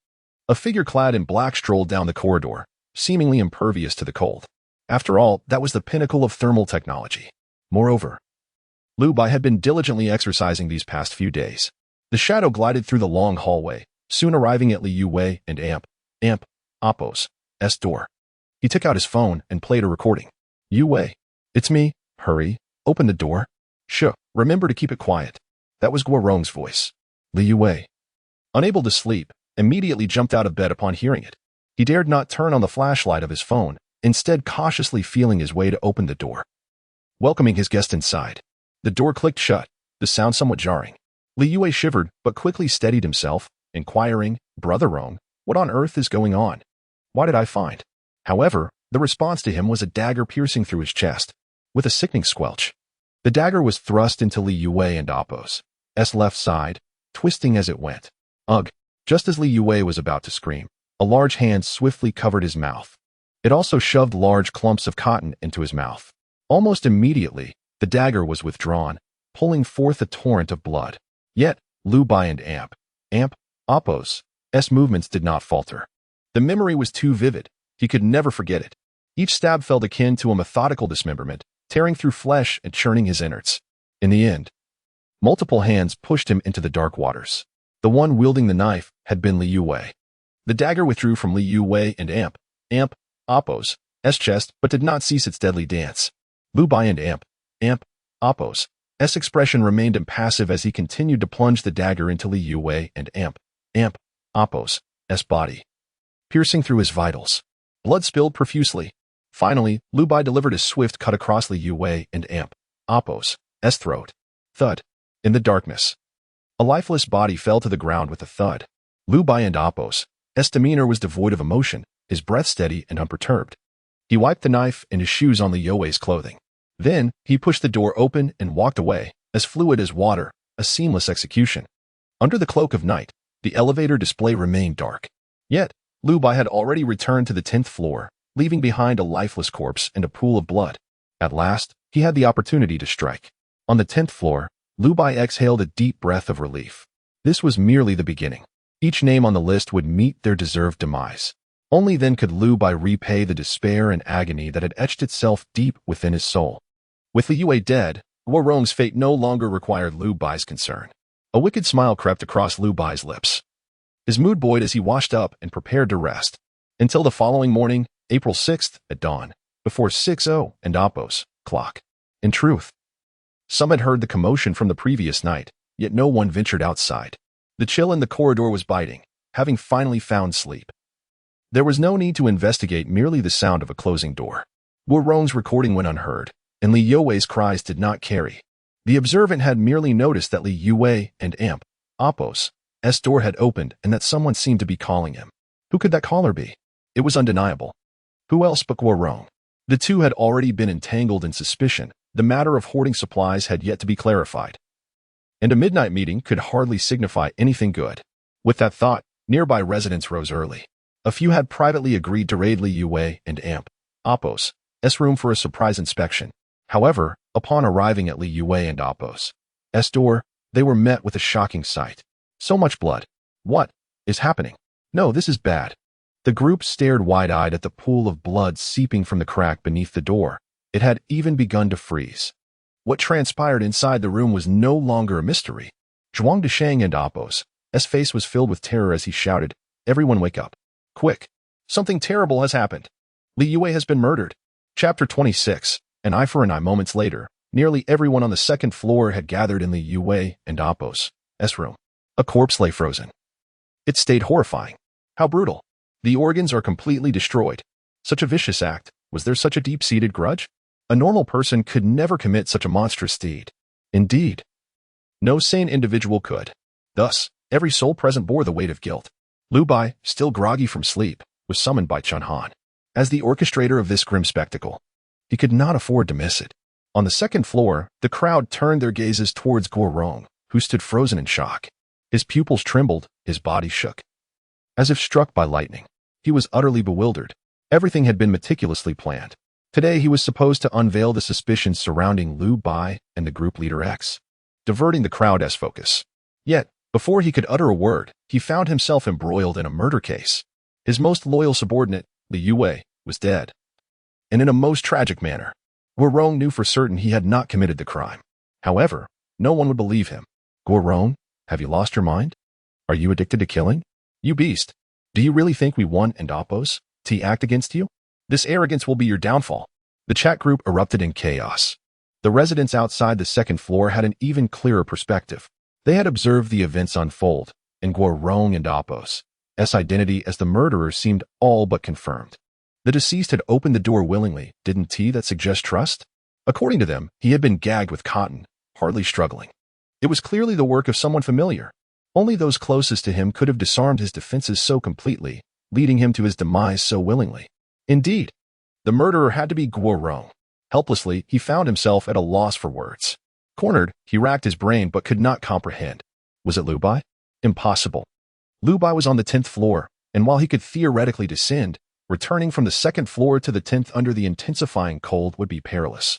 A figure clad in black strolled down the corridor, seemingly impervious to the cold. After all, that was the pinnacle of thermal technology. Moreover, Liu Bai had been diligently exercising these past few days. The shadow glided through the long hallway, soon arriving at Li Yue and Appo's door. He took out his phone and played a recording. Yue, It's me. Hurry. Open the door. Sure. Remember to keep it quiet. That was Guorong's voice. Li Yue, unable to sleep, immediately jumped out of bed upon hearing it. He dared not turn on the flashlight of his phone, instead cautiously feeling his way to open the door, welcoming his guest inside. The door clicked shut, the sound somewhat jarring. Li Yue shivered, but quickly steadied himself, inquiring, Brother Rong, what on earth is going on? Why did I find? However, the response to him was a dagger piercing through his chest, with a sickening squelch. The dagger was thrust into Li Yue and Appo's left side, twisting as it went. Ugh! Just as Li Yue was about to scream, a large hand swiftly covered his mouth. It also shoved large clumps of cotton into his mouth. Almost immediately, the dagger was withdrawn, pulling forth a torrent of blood. Yet, Lu Bai and Appo's movements did not falter. The memory was too vivid. He could never forget it. Each stab felt akin to a methodical dismemberment, tearing through flesh and churning his innards. In the end, multiple hands pushed him into the dark waters. The one wielding the knife had been Li Yue. The dagger withdrew from Li Yue and Appo's chest, but did not cease its deadly dance. Lu Bai and Appo's expression remained impassive as he continued to plunge the dagger into Li Yue and Appo's body, piercing through his vitals. Blood spilled profusely. Finally, Lu Bai delivered a swift cut across Li Yue and Appo's throat. Thud. In the darkness, a lifeless body fell to the ground with a thud. Lu Bai and Appo's demeanor was devoid of emotion, his breath steady and unperturbed. He wiped the knife and his shoes on Li Yue's clothing. Then, he pushed the door open and walked away, as fluid as water, a seamless execution. Under the cloak of night, the elevator display remained dark. Yet, Lu Bai had already returned to the 10th floor, leaving behind a lifeless corpse and a pool of blood. At last, he had the opportunity to strike. On the 10th floor, Lu Bai exhaled a deep breath of relief. This was merely the beginning. Each name on the list would meet their deserved demise. Only then could Lu Bai repay the despair and agony that had etched itself deep within his soul. With Li Yue dead, Guorong's fate no longer required Lu Bai's concern. A wicked smile crept across Lu Bai's lips. His mood buoyed as he washed up and prepared to rest. Until the following morning, April 6th, at dawn, before 6:00 and Appo's clock. In truth, some had heard the commotion from the previous night, yet no one ventured outside. The chill in the corridor was biting, having finally found sleep. There was no need to investigate merely the sound of a closing door. Guorong's recording went unheard, and Li Yue's cries did not carry. The observant had merely noticed that Li Yue and Appo's door had opened and that someone seemed to be calling him. Who could that caller be? It was undeniable. Who else but Guorong? The two had already been entangled in suspicion. The matter of hoarding supplies had yet to be clarified. And a midnight meeting could hardly signify anything good. With that thought, nearby residents rose early. A few had privately agreed to raid Li Yue and Appo's room for a surprise inspection. However, upon arriving at Li Yue and Appo's door, they were met with a shocking sight. So much blood. What is happening? No, this is bad. The group stared wide-eyed at the pool of blood seeping from the crack beneath the door. It had even begun to freeze. What transpired inside the room was no longer a mystery. Zhuang Deshang and Appo's face was filled with terror as he shouted, "Everyone wake up. Quick. Something terrible has happened. Li Yue has been murdered." Chapter 26. An eye for an eye. Moments later, nearly everyone on the 2nd floor had gathered in Li Yue and Appo's room. A corpse lay frozen. It stayed horrifying. How brutal. The organs are completely destroyed. Such a vicious act. Was there such a deep-seated grudge? A normal person could never commit such a monstrous deed. Indeed, no sane individual could. Thus, every soul present bore the weight of guilt. Lu Bai, still groggy from sleep, was summoned by Chun Han. As the orchestrator of this grim spectacle, he could not afford to miss it. On the 2nd floor, the crowd turned their gazes towards Guorong, who stood frozen in shock. His pupils trembled, his body shook. As if struck by lightning, he was utterly bewildered. Everything had been meticulously planned. Today he was supposed to unveil the suspicions surrounding Lu Bai and the group leader X, diverting the crowd's focus. Yet, before he could utter a word, he found himself embroiled in a murder case. His most loyal subordinate, Li Yue, was dead. And in a most tragic manner. Guorong knew for certain he had not committed the crime. However, no one would believe him. "Guorong, have you lost your mind? Are you addicted to killing? You beast. Do you really think we won and Appo's to act against you? This arrogance will be your downfall." The chat group erupted in chaos. The residents outside the second floor had an even clearer perspective. They had observed the events unfold, and Guorong and Apos' identity as the murderer seemed all but confirmed. The deceased had opened the door willingly, didn't that suggest trust? According to them, he had been gagged with cotton, hardly struggling. It was clearly the work of someone familiar. Only those closest to him could have disarmed his defenses so completely, leading him to his demise so willingly. Indeed, the murderer had to be Guorong. Helplessly, he found himself at a loss for words. Cornered, he racked his brain but could not comprehend. Was it Liu Bai? Impossible. Liu Bai was on the 10th floor, and while he could theoretically descend, returning from the 2nd floor to the 10th under the intensifying cold would be perilous,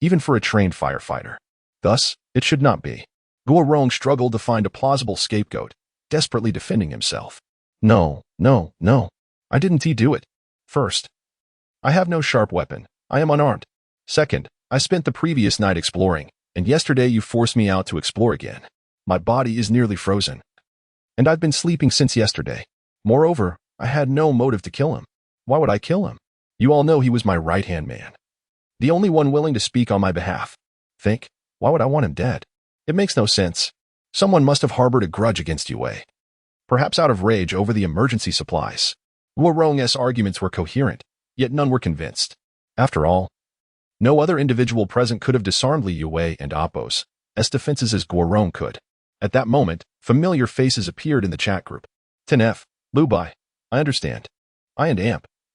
even for a trained firefighter. Thus, it should not be. Guorong struggled to find a plausible scapegoat, desperately defending himself. No. I didn't do it. First, I have no sharp weapon. I am unarmed. Second, I spent the previous night exploring, and yesterday you forced me out to explore again. My body is nearly frozen, and I've been sleeping since yesterday. Moreover, I had no motive to kill him. Why would I kill him? You all know he was my right-hand man, the only one willing to speak on my behalf. Think, why would I want him dead? It makes no sense. Someone must have harbored a grudge against Yue. Perhaps out of rage over the emergency supplies. Guorong's arguments were coherent, yet none were convinced. After all, no other individual present could have disarmed Li Yue and Apos' defenses as Guorong could. At that moment, familiar faces appeared in the chat group. 10F, Liu Bai, I understand. I and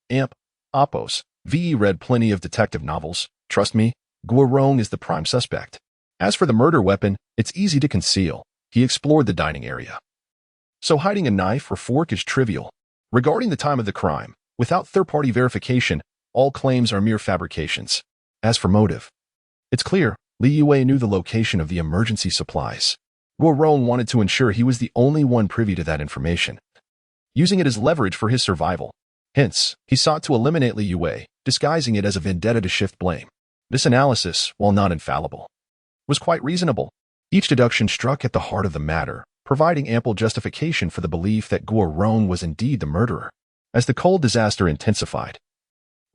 Amp, Apos, VE read plenty of detective novels. Trust me, Guorong is the prime suspect. As for the murder weapon, it's easy to conceal. He explored the dining area. So hiding a knife or fork is trivial. Regarding the time of the crime, without third-party verification, all claims are mere fabrications. As for motive, it's clear. Li Yue knew the location of the emergency supplies. Guorong wanted to ensure he was the only one privy to that information, using it as leverage for his survival. Hence, he sought to eliminate Li Yue, disguising it as a vendetta to shift blame. This analysis, while not infallible, was quite reasonable. Each deduction struck at the heart of the matter, providing ample justification for the belief that Guorong was indeed the murderer. As the cold disaster intensified,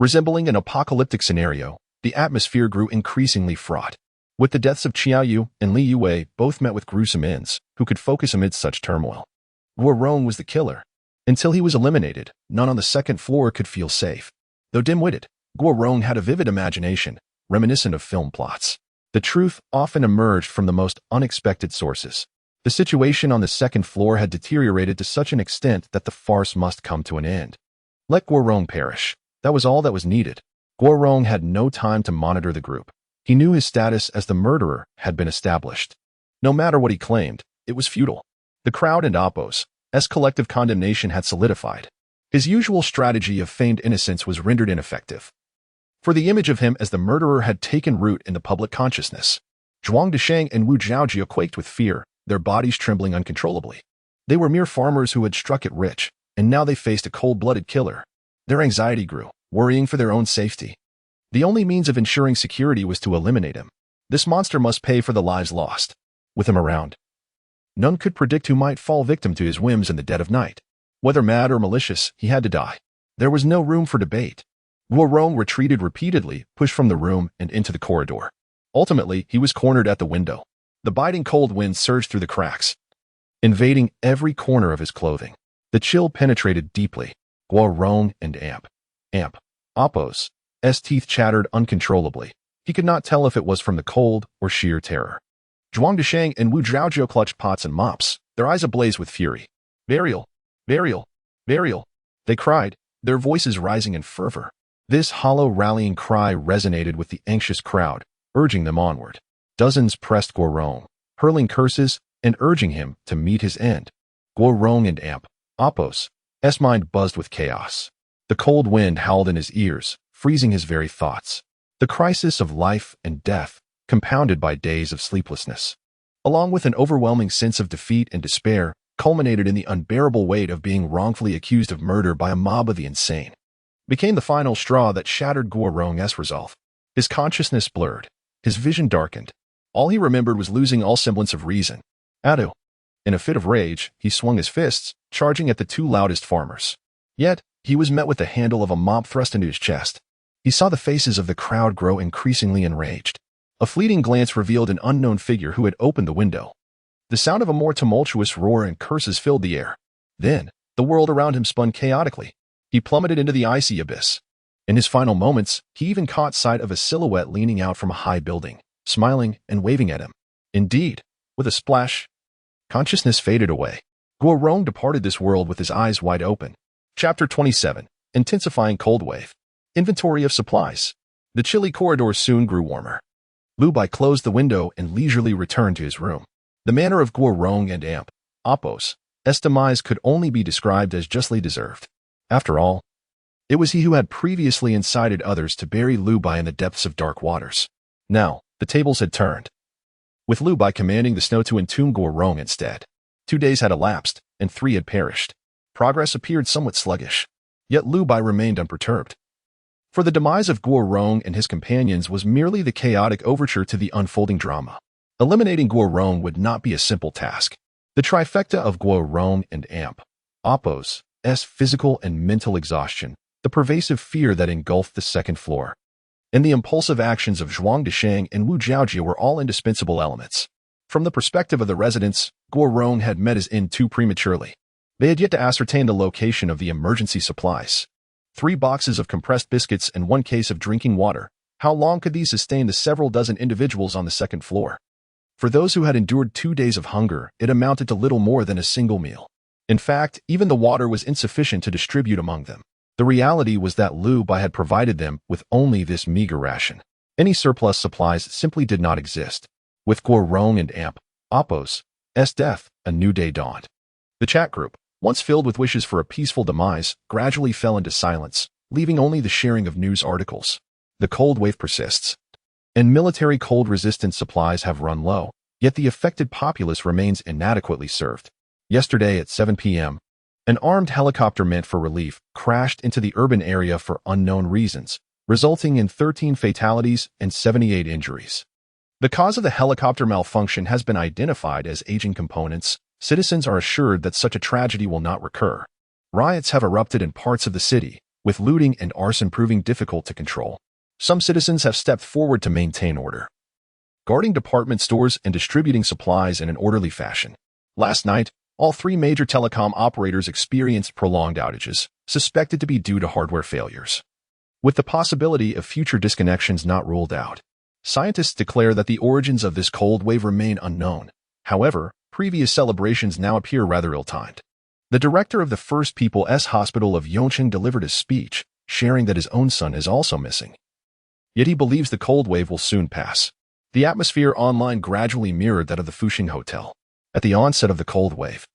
resembling an apocalyptic scenario, the atmosphere grew increasingly fraught. With the deaths of Qiaoyu and Li Yue both met with gruesome ends, who could focus amid such turmoil? Guorong was the killer. Until he was eliminated, none on the 2nd floor could feel safe. Though dim-witted, Guorong had a vivid imagination, reminiscent of film plots. The truth often emerged from the most unexpected sources. The situation on the 2nd floor had deteriorated to such an extent that the farce must come to an end. Let Guorong perish. That was all that was needed. Guorong had no time to monitor the group. He knew his status as the murderer had been established. No matter what he claimed, it was futile. The crowd and Apos' collective condemnation had solidified. His usual strategy of feigned innocence was rendered ineffective, for the image of him as the murderer had taken root in the public consciousness. Zhuang Desheng and Wu Zhaojie quaked with fear, their bodies trembling uncontrollably. They were mere farmers who had struck it rich, and now they faced a cold-blooded killer. Their anxiety grew, worrying for their own safety. The only means of ensuring security was to eliminate him. This monster must pay for the lives lost. With him around, none could predict who might fall victim to his whims in the dead of night. Whether mad or malicious, he had to die. There was no room for debate. Guorong retreated repeatedly, pushed from the room and into the corridor. Ultimately, he was cornered at the window. The biting cold wind surged through the cracks, invading every corner of his clothing. The chill penetrated deeply. Guorong and Apos' teeth chattered uncontrollably. He could not tell if it was from the cold or sheer terror. Zhuang Desheng and Wu Zhaojie clutched pots and mops, their eyes ablaze with fury. Burial! Burial! Burial! They cried, their voices rising in fervor. This hollow rallying cry resonated with the anxious crowd, urging them onward. Dozens pressed Guorong, hurling curses and urging him to meet his end. Guorong and Apos' mind buzzed with chaos. The cold wind howled in his ears, freezing his very thoughts. The crisis of life and death, compounded by days of sleeplessness, along with an overwhelming sense of defeat and despair, culminated in the unbearable weight of being wrongfully accused of murder by a mob of the insane, became the final straw that shattered Guorong's resolve. His consciousness blurred, his vision darkened. All he remembered was losing all semblance of reason. Adu. In a fit of rage, he swung his fists, charging at the two loudest farmers. Yet, he was met with the handle of a mop thrust into his chest. He saw the faces of the crowd grow increasingly enraged. A fleeting glance revealed an unknown figure who had opened the window. The sound of a more tumultuous roar and curses filled the air. Then, the world around him spun chaotically. He plummeted into the icy abyss. In his final moments, he even caught sight of a silhouette leaning out from a high building, smiling and waving at him. Indeed, with a splash, consciousness faded away. Guorong departed this world with his eyes wide open. Chapter 27. Intensifying Cold Wave. Inventory of Supplies. The chilly corridors soon grew warmer. Lu Bai closed the window and leisurely returned to his room. The manner of Guorong and Appo's demise could only be described as justly deserved. After all, it was he who had previously incited others to bury Lu Bai in the depths of dark waters. Now, the tables had turned, with Lu Bai commanding the snow to entomb Guorong instead. 2 days had elapsed, and 3 had perished. Progress appeared somewhat sluggish, yet Lu Bai remained unperturbed. For the demise of Guorong and his companions was merely the chaotic overture to the unfolding drama. Eliminating Guorong would not be a simple task. The trifecta of Guorong and Appo's physical and mental exhaustion, the pervasive fear that engulfed the second floor, and the impulsive actions of Zhuang Deshang and Wu Jiaojia were all indispensable elements. From the perspective of the residents, Guorong had met his end too prematurely. They had yet to ascertain the location of the emergency supplies. 3 boxes of compressed biscuits and 1 case of drinking water. How long could these sustain the several dozen individuals on the second floor? For those who had endured 2 days of hunger, it amounted to little more than a single meal. In fact, even the water was insufficient to distribute among them. The reality was that Lu Bai had provided them with only this meager ration. Any surplus supplies simply did not exist. With Guorong and Appo's death, a new day dawned. The chat group, once filled with wishes for a peaceful demise, gradually fell into silence, leaving only the sharing of news articles. The cold wave persists, and military cold-resistant supplies have run low, yet the affected populace remains inadequately served. Yesterday at 7 p.m., an armed helicopter meant for relief crashed into the urban area for unknown reasons, resulting in 13 fatalities and 78 injuries. The cause of the helicopter malfunction has been identified as aging components. Citizens are assured that such a tragedy will not recur. Riots have erupted in parts of the city, with looting and arson proving difficult to control. Some citizens have stepped forward to maintain order, guarding department stores and distributing supplies in an orderly fashion. Last night, all 3 major telecom operators experienced prolonged outages, suspected to be due to hardware failures, with the possibility of future disconnections not ruled out. Scientists declare that the origins of this cold wave remain unknown. However, previous celebrations now appear rather ill-timed. The director of the First People's Hospital of Yongqing delivered a speech, sharing that his own son is also missing. Yet he believes the cold wave will soon pass. The atmosphere online gradually mirrored that of the Fuxing Hotel. At the onset of the cold wave,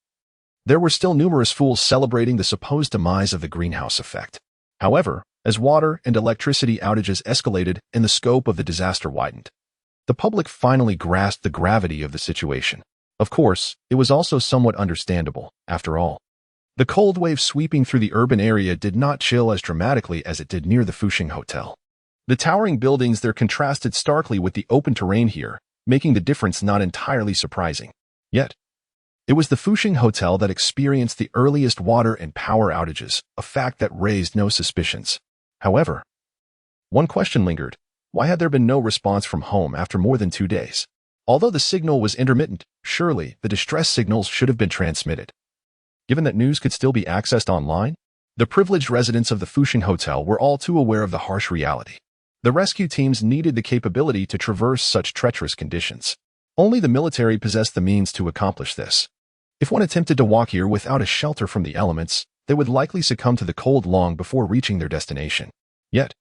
there were still numerous fools celebrating the supposed demise of the greenhouse effect. However, as water and electricity outages escalated and the scope of the disaster widened, the public finally grasped the gravity of the situation. Of course, it was also somewhat understandable, after all. The cold wave sweeping through the urban area did not chill as dramatically as it did near the Fuxing Hotel. The towering buildings there contrasted starkly with the open terrain here, making the difference not entirely surprising. Yet, it was the Fuxing Hotel that experienced the earliest water and power outages, a fact that raised no suspicions. However, one question lingered. Why had there been no response from home after more than 2 days? Although the signal was intermittent, surely the distress signals should have been transmitted. Given that news could still be accessed online, the privileged residents of the Fuxing Hotel were all too aware of the harsh reality. The rescue teams needed the capability to traverse such treacherous conditions. Only the military possessed the means to accomplish this. If one attempted to walk here without a shelter from the elements, they would likely succumb to the cold long before reaching their destination. Yet,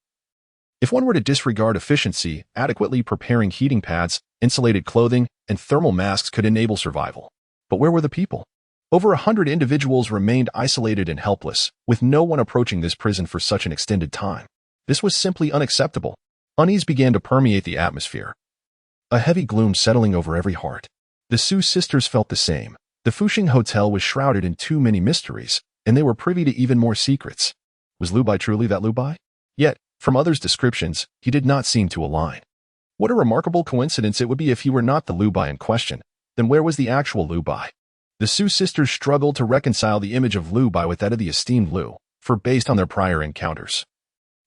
if one were to disregard efficiency, adequately preparing heating pads, insulated clothing, and thermal masks could enable survival. But where were the people? Over 100 individuals remained isolated and helpless, with no one approaching this prison for such an extended time. This was simply unacceptable. Unease began to permeate the atmosphere, a heavy gloom settling over every heart. The Su sisters felt the same. The Fuxing Hotel was shrouded in too many mysteries, and they were privy to even more secrets. Was Lu Bai truly that Lu Bai? Yet, from others' descriptions, he did not seem to align. What a remarkable coincidence it would be if he were not the Lu Bai in question. Then where was the actual Lu Bai? The Su sisters struggled to reconcile the image of Lu Bai with that of the esteemed Lu, for based on their prior encounters,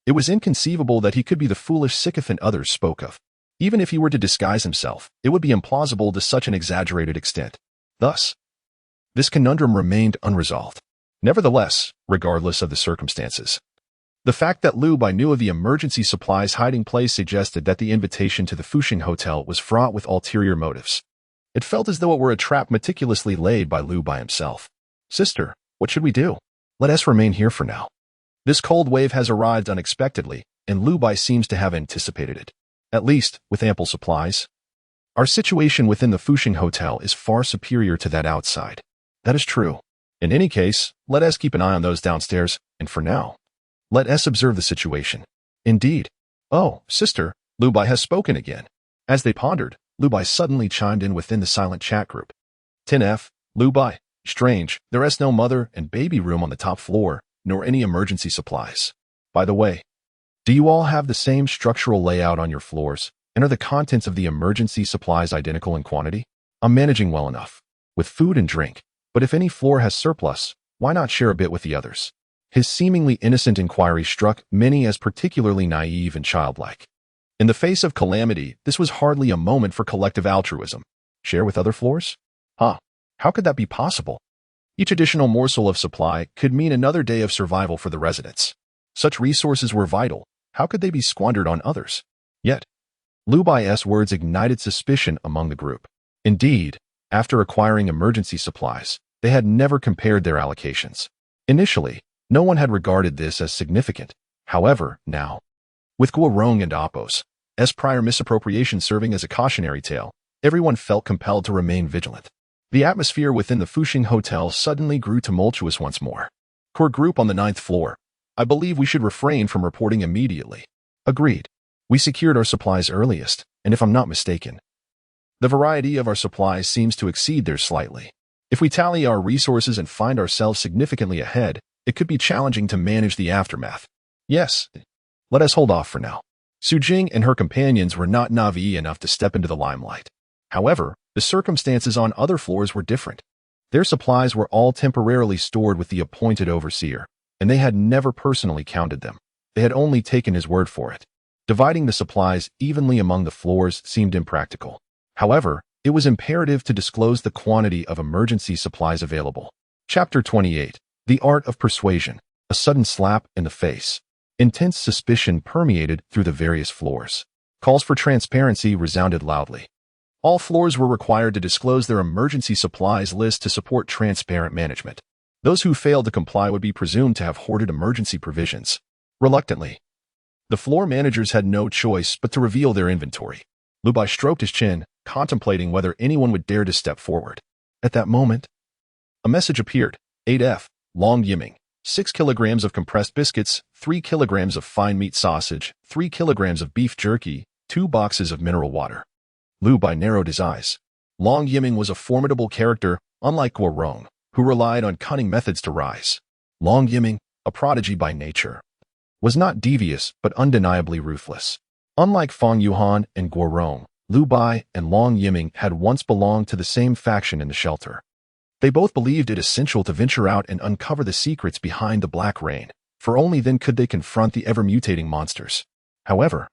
It was inconceivable that he could be the foolish sycophant others spoke of. Even if he were to disguise himself, it would be implausible to such an exaggerated extent. Thus, this conundrum remained unresolved. Nevertheless, regardless of the circumstances, the fact that Liu Bai knew of the emergency supplies hiding place suggested that the invitation to the Fuxing Hotel was fraught with ulterior motives. It felt as though it were a trap meticulously laid by Liu Bai himself. Sister, what should we do? Let us remain here for now. This cold wave has arrived unexpectedly, and Liu Bai seems to have anticipated it. At least, with ample supplies. Our situation within the Fuxing Hotel is far superior to that outside. That is true. In any case, let us keep an eye on those downstairs, and for now, let us observe the situation. Indeed. Oh, sister, Liu Bai has spoken again. As they pondered, Liu Bai suddenly chimed in within the silent chat group. 10F, Liu Bai, strange, there is no mother and baby room on the top floor, nor any emergency supplies. By the way, do you all have the same structural layout on your floors, and are the contents of the emergency supplies identical in quantity? I'm managing well enough, with food and drink, but if any floor has surplus, why not share a bit with the others? His seemingly innocent inquiry struck many as particularly naive and childlike. In the face of calamity, this was hardly a moment for collective altruism. Share with other floors? How could that be possible? Each additional morsel of supply could mean another day of survival for the residents. Such resources were vital. How could they be squandered on others? Yet, Liu Bai's words ignited suspicion among the group. Indeed, after acquiring emergency supplies, they had never compared their allocations. Initially, no one had regarded this as significant. However, now, with Guorong and Appos, as prior misappropriation serving as a cautionary tale, everyone felt compelled to remain vigilant. The atmosphere within the Fuxing Hotel suddenly grew tumultuous once more. Core group on the 9th floor. I believe we should refrain from reporting immediately. Agreed. We secured our supplies earliest, and if I'm not mistaken, the variety of our supplies seems to exceed theirs slightly. If we tally our resources and find ourselves significantly ahead, it could be challenging to manage the aftermath. Yes, let us hold off for now. Su Jing and her companions were not naive enough to step into the limelight. However, the circumstances on other floors were different. Their supplies were all temporarily stored with the appointed overseer, and they had never personally counted them. They had only taken his word for it. Dividing the supplies evenly among the floors seemed impractical. However, it was imperative to disclose the quantity of emergency supplies available. Chapter 28. The Art of Persuasion. A sudden slap in the face. Intense suspicion permeated through the various floors. Calls for transparency resounded loudly. All floors were required to disclose their emergency supplies list to support transparent management. Those who failed to comply would be presumed to have hoarded emergency provisions. Reluctantly, the floor managers had no choice but to reveal their inventory. Liu Bai stroked his chin, contemplating whether anyone would dare to step forward. At that moment, a message appeared. 8F, Long Yiming, 6 kilograms of compressed biscuits, 3 kilograms of fine meat sausage, 3 kilograms of beef jerky, 2 boxes of mineral water. Liu Bai narrowed his eyes. Long Yiming was a formidable character, unlike Guorong, who relied on cunning methods to rise. Long Yiming, a prodigy by nature, was not devious but undeniably ruthless. Unlike Fang Yuhan and Guorong, Liu Bai and Long Yiming had once belonged to the same faction in the shelter. They both believed it essential to venture out and uncover the secrets behind the Black Rain, for only then could they confront the ever-mutating monsters. However,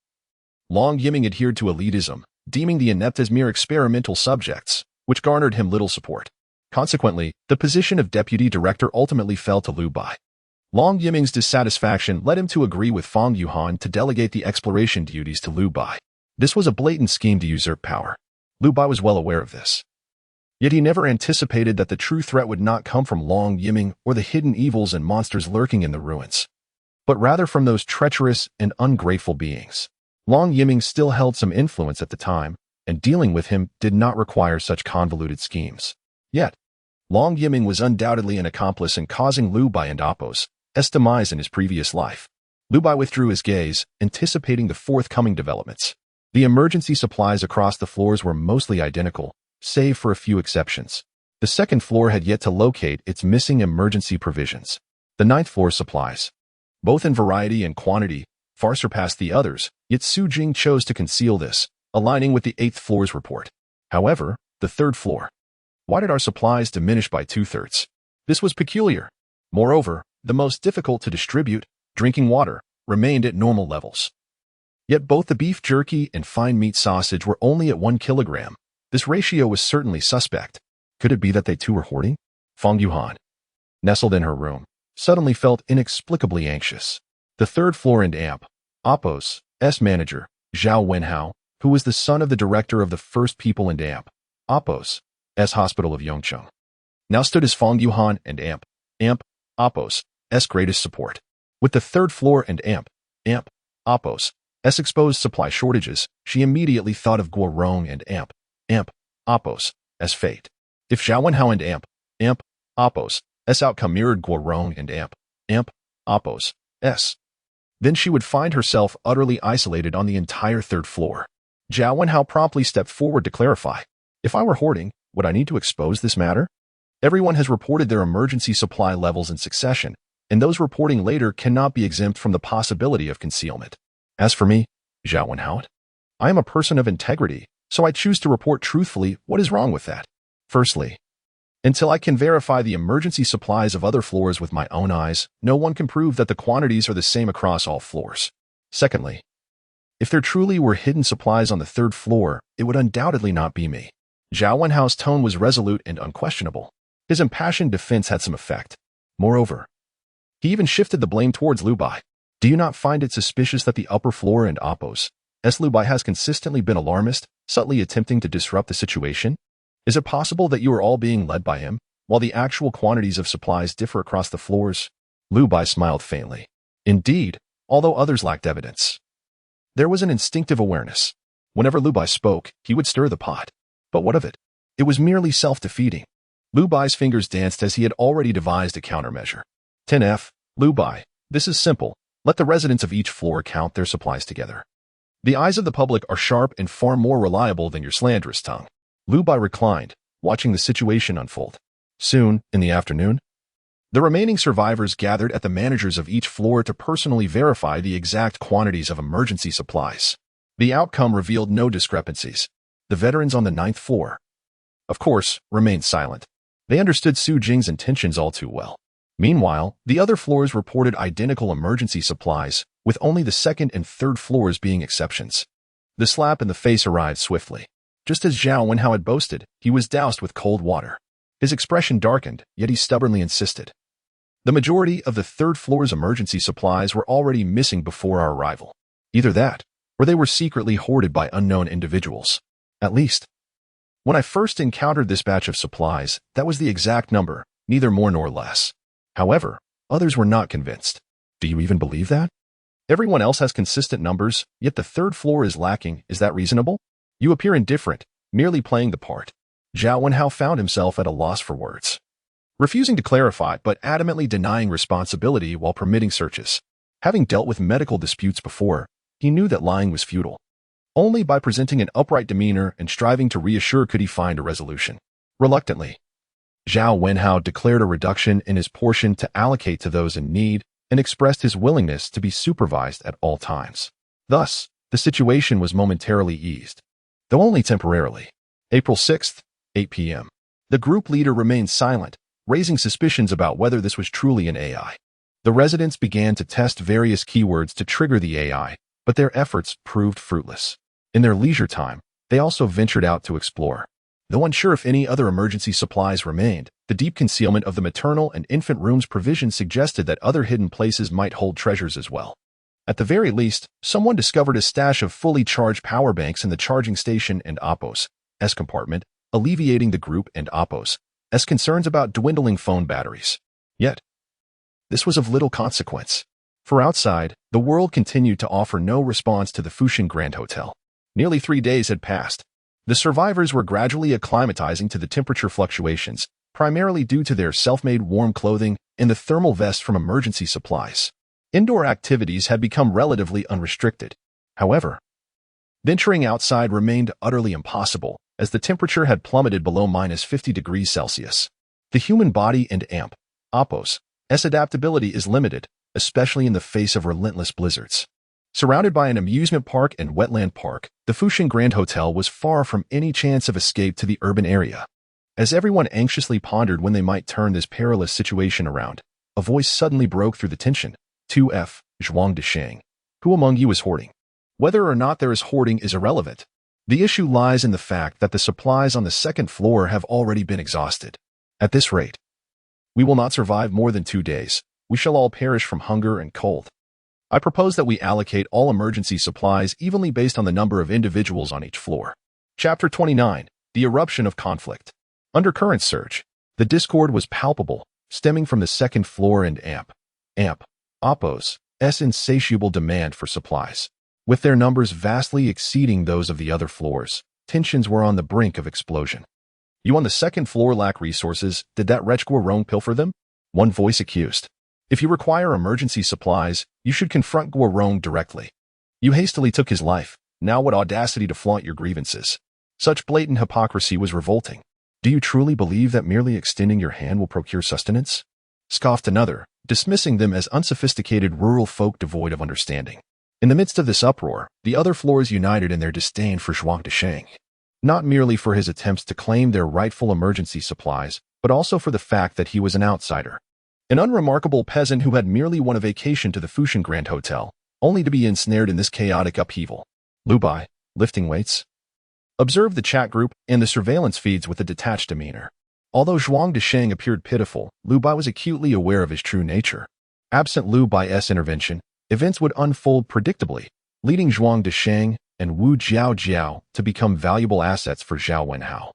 Long Yiming adhered to elitism, deeming the inept as mere experimental subjects, which garnered him little support. Consequently, the position of deputy director ultimately fell to Liu Bai. Long Yiming's dissatisfaction led him to agree with Fang Yuhan to delegate the exploration duties to Liu Bai. This was a blatant scheme to usurp power. Liu Bai was well aware of this. Yet he never anticipated that the true threat would not come from Long Yiming or the hidden evils and monsters lurking in the ruins, but rather from those treacherous and ungrateful beings. Long Yiming still held some influence at the time, and dealing with him did not require such convoluted schemes. Yet, Long Yiming was undoubtedly an accomplice in causing Liu Bai and Appos' demise in his previous life. Liu Bai withdrew his gaze, anticipating the forthcoming developments. The emergency supplies across the floors were mostly identical, save for a few exceptions. The 2nd floor had yet to locate its missing emergency provisions. The 9th floor supplies, both in variety and quantity, far surpassed the others, yet Su Jing chose to conceal this, aligning with the 8th floor's report. However, the 3rd floor. Why did our supplies diminish by 2/3? This was peculiar. Moreover, the most difficult to distribute, drinking water, remained at normal levels. Yet both the beef jerky and fine meat sausage were only at 1 kilogram. This ratio was certainly suspect. Could it be that they too were hoarding? Feng Yuhan, nestled in her room, suddenly felt inexplicably anxious. The third floor and AMP, Oppo's manager, Zhao Wenhao, who was the son of the director of the First People and AMP, Oppo's hospital of Yongcheng, now stood as Feng Yuhan and AMP, Oppo's greatest support. With the third floor and AMP, Oppo's exposed supply shortages, she immediately thought of Guorong and AMP, Oppo's fate. If Zhao Wenhao and AMP, Oppo's outcome mirrored Guorong and AMP, Oppo's then she would find herself utterly isolated on the entire third floor. Zhao Wenhao promptly stepped forward to clarify. If I were hoarding, would I need to expose this matter? Everyone has reported their emergency supply levels in succession, and those reporting later cannot be exempt from the possibility of concealment. As for me, Zhao Wenhao, I am a person of integrity, so I choose to report truthfully what is wrong with that. Firstly, until I can verify the emergency supplies of other floors with my own eyes, no one can prove that the quantities are the same across all floors. Secondly, if there truly were hidden supplies on the third floor, it would undoubtedly not be me. Zhao Wenhao's tone was resolute and unquestionable. His impassioned defense had some effect. Moreover, he even shifted the blame towards Lu Bai. Do you not find it suspicious that the upper floor and Oppo's Lu Bai has consistently been alarmist, subtly attempting to disrupt the situation? Is it possible that you are all being led by him, while the actual quantities of supplies differ across the floors? Lu Bai smiled faintly. Indeed, although others lacked evidence. There was an instinctive awareness. Whenever Lu Bai spoke, he would stir the pot. But what of it? It was merely self-defeating. Lu Bai's fingers danced as he had already devised a countermeasure. 10F, Lu Bai, this is simple. Let the residents of each floor count their supplies together. The eyes of the public are sharp and far more reliable than your slanderous tongue. Lu Bai reclined, watching the situation unfold. Soon, in the afternoon, the remaining survivors gathered at the managers of each floor to personally verify the exact quantities of emergency supplies. The outcome revealed no discrepancies. The veterans on the 9th floor, of course, remained silent. They understood Su Jing's intentions all too well. Meanwhile, the other floors reported identical emergency supplies, with only the 2nd and 3rd floors being exceptions. The slap in the face arrived swiftly. Just as Zhao Wenhao had boasted, he was doused with cold water. His expression darkened, yet he stubbornly insisted. The majority of the 3rd floor's emergency supplies were already missing before our arrival. Either that, or they were secretly hoarded by unknown individuals. At least, when I first encountered this batch of supplies, that was the exact number, neither more nor less. However, others were not convinced. Do you even believe that? Everyone else has consistent numbers, yet the 3rd floor is lacking. Is that reasonable? You appear indifferent, merely playing the part. Zhao Wenhao found himself at a loss for words. Refusing to clarify, but adamantly denying responsibility while permitting searches. Having dealt with medical disputes before, he knew that lying was futile. Only by presenting an upright demeanor and striving to reassure could he find a resolution. Reluctantly, Zhao Wenhao declared a reduction in his portion to allocate to those in need and expressed his willingness to be supervised at all times. Thus, the situation was momentarily eased, though only temporarily. April 6th, 8 p.m. The group leader remained silent, raising suspicions about whether this was truly an AI. The residents began to test various keywords to trigger the AI, but their efforts proved fruitless. In their leisure time, they also ventured out to explore. Though unsure if any other emergency supplies remained, the deep concealment of the maternal and infant rooms provision suggested that other hidden places might hold treasures as well. At the very least, someone discovered a stash of fully charged power banks in the charging station and Oppo's compartment, alleviating the group and Oppo's concerns about dwindling phone batteries. Yet, this was of little consequence. For outside, the world continued to offer no response to the Fushin Grand Hotel. Nearly 3 days had passed. The survivors were gradually acclimatizing to the temperature fluctuations, primarily due to their self-made warm clothing and the thermal vest from emergency supplies. Indoor activities had become relatively unrestricted. However, venturing outside remained utterly impossible, as the temperature had plummeted below -50 degrees Celsius. The human body and Oppo's adaptability is limited, especially in the face of relentless blizzards. Surrounded by an amusement park and wetland park, the Fushin Grand Hotel was far from any chance of escape to the urban area. As everyone anxiously pondered when they might turn this perilous situation around, a voice suddenly broke through the tension. 2F, Zhuang Desheng. Who among you is hoarding? Whether or not there is hoarding is irrelevant. The issue lies in the fact that the supplies on the second floor have already been exhausted. At this rate, we will not survive more than 2 days. We shall all perish from hunger and cold. I propose that we allocate all emergency supplies evenly based on the number of individuals on each floor. Chapter 29. The Eruption of Conflict. Under current surge, the discord was palpable, stemming from the second floor and Oppo's insatiable demand for supplies. With their numbers vastly exceeding those of the other floors, tensions were on the brink of explosion. You on the second floor lack resources. Did that wretch Guorong pilfer them? One voice accused. If you require emergency supplies, you should confront Guorong directly. You hastily took his life. Now what audacity to flaunt your grievances. Such blatant hypocrisy was revolting. Do you truly believe that merely extending your hand will procure sustenance? Scoffed another, dismissing them as unsophisticated rural folk devoid of understanding. In the midst of this uproar, the other floors united in their disdain for Zhuang Desheng. Not merely for his attempts to claim their rightful emergency supplies, but also for the fact that he was an outsider. An unremarkable peasant who had merely won a vacation to the Fushan Grand Hotel, only to be ensnared in this chaotic upheaval. Lu Bai, lifting weights, observed the chat group and the surveillance feeds with a detached demeanor. Although Zhuang Desheng appeared pitiful, Lu Bai was acutely aware of his true nature. Absent Lu Bai's intervention, events would unfold predictably, leading Zhuang Desheng and Wu Jiao to become valuable assets for Zhao Wenhao.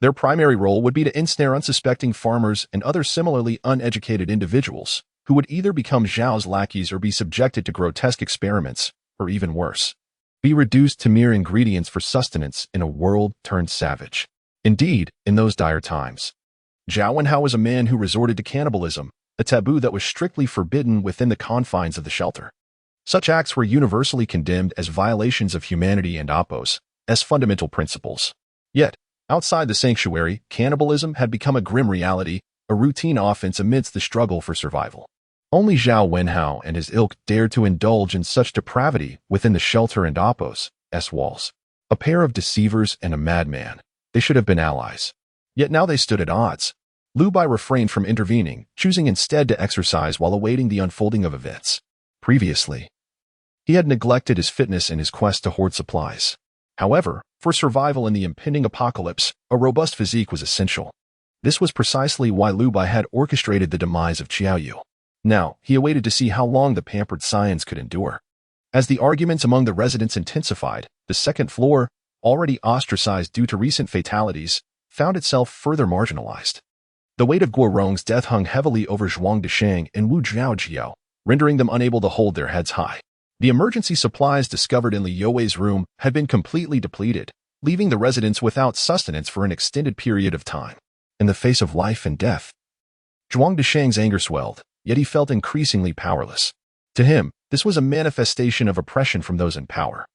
Their primary role would be to ensnare unsuspecting farmers and other similarly uneducated individuals, who would either become Zhao's lackeys or be subjected to grotesque experiments, or even worse, be reduced to mere ingredients for sustenance in a world turned savage. Indeed, in those dire times, Zhao Wenhao was a man who resorted to cannibalism, a taboo that was strictly forbidden within the confines of the shelter. Such acts were universally condemned as violations of humanity and Oppo's fundamental principles. Yet, outside the sanctuary, cannibalism had become a grim reality, a routine offense amidst the struggle for survival. Only Zhao Wenhao and his ilk dared to indulge in such depravity within the shelter and Oppo's walls. A pair of deceivers and a madman. They should have been allies. Yet now they stood at odds. Lu Bai refrained from intervening, choosing instead to exercise while awaiting the unfolding of events. Previously, he had neglected his fitness in his quest to hoard supplies. However, for survival in the impending apocalypse, a robust physique was essential. This was precisely why Lu Bai had orchestrated the demise of Qiaoyu. Now, he awaited to see how long the pampered scions could endure. As the arguments among the residents intensified, the second floor, already ostracized due to recent fatalities, found itself further marginalized. The weight of Guorong's death hung heavily over Zhuang Desheng and Wu Jiao, rendering them unable to hold their heads high. The emergency supplies discovered in Li Youwei's room had been completely depleted, leaving the residents without sustenance for an extended period of time. In the face of life and death, Zhuang Desheng's anger swelled, yet he felt increasingly powerless. To him, this was a manifestation of oppression from those in power.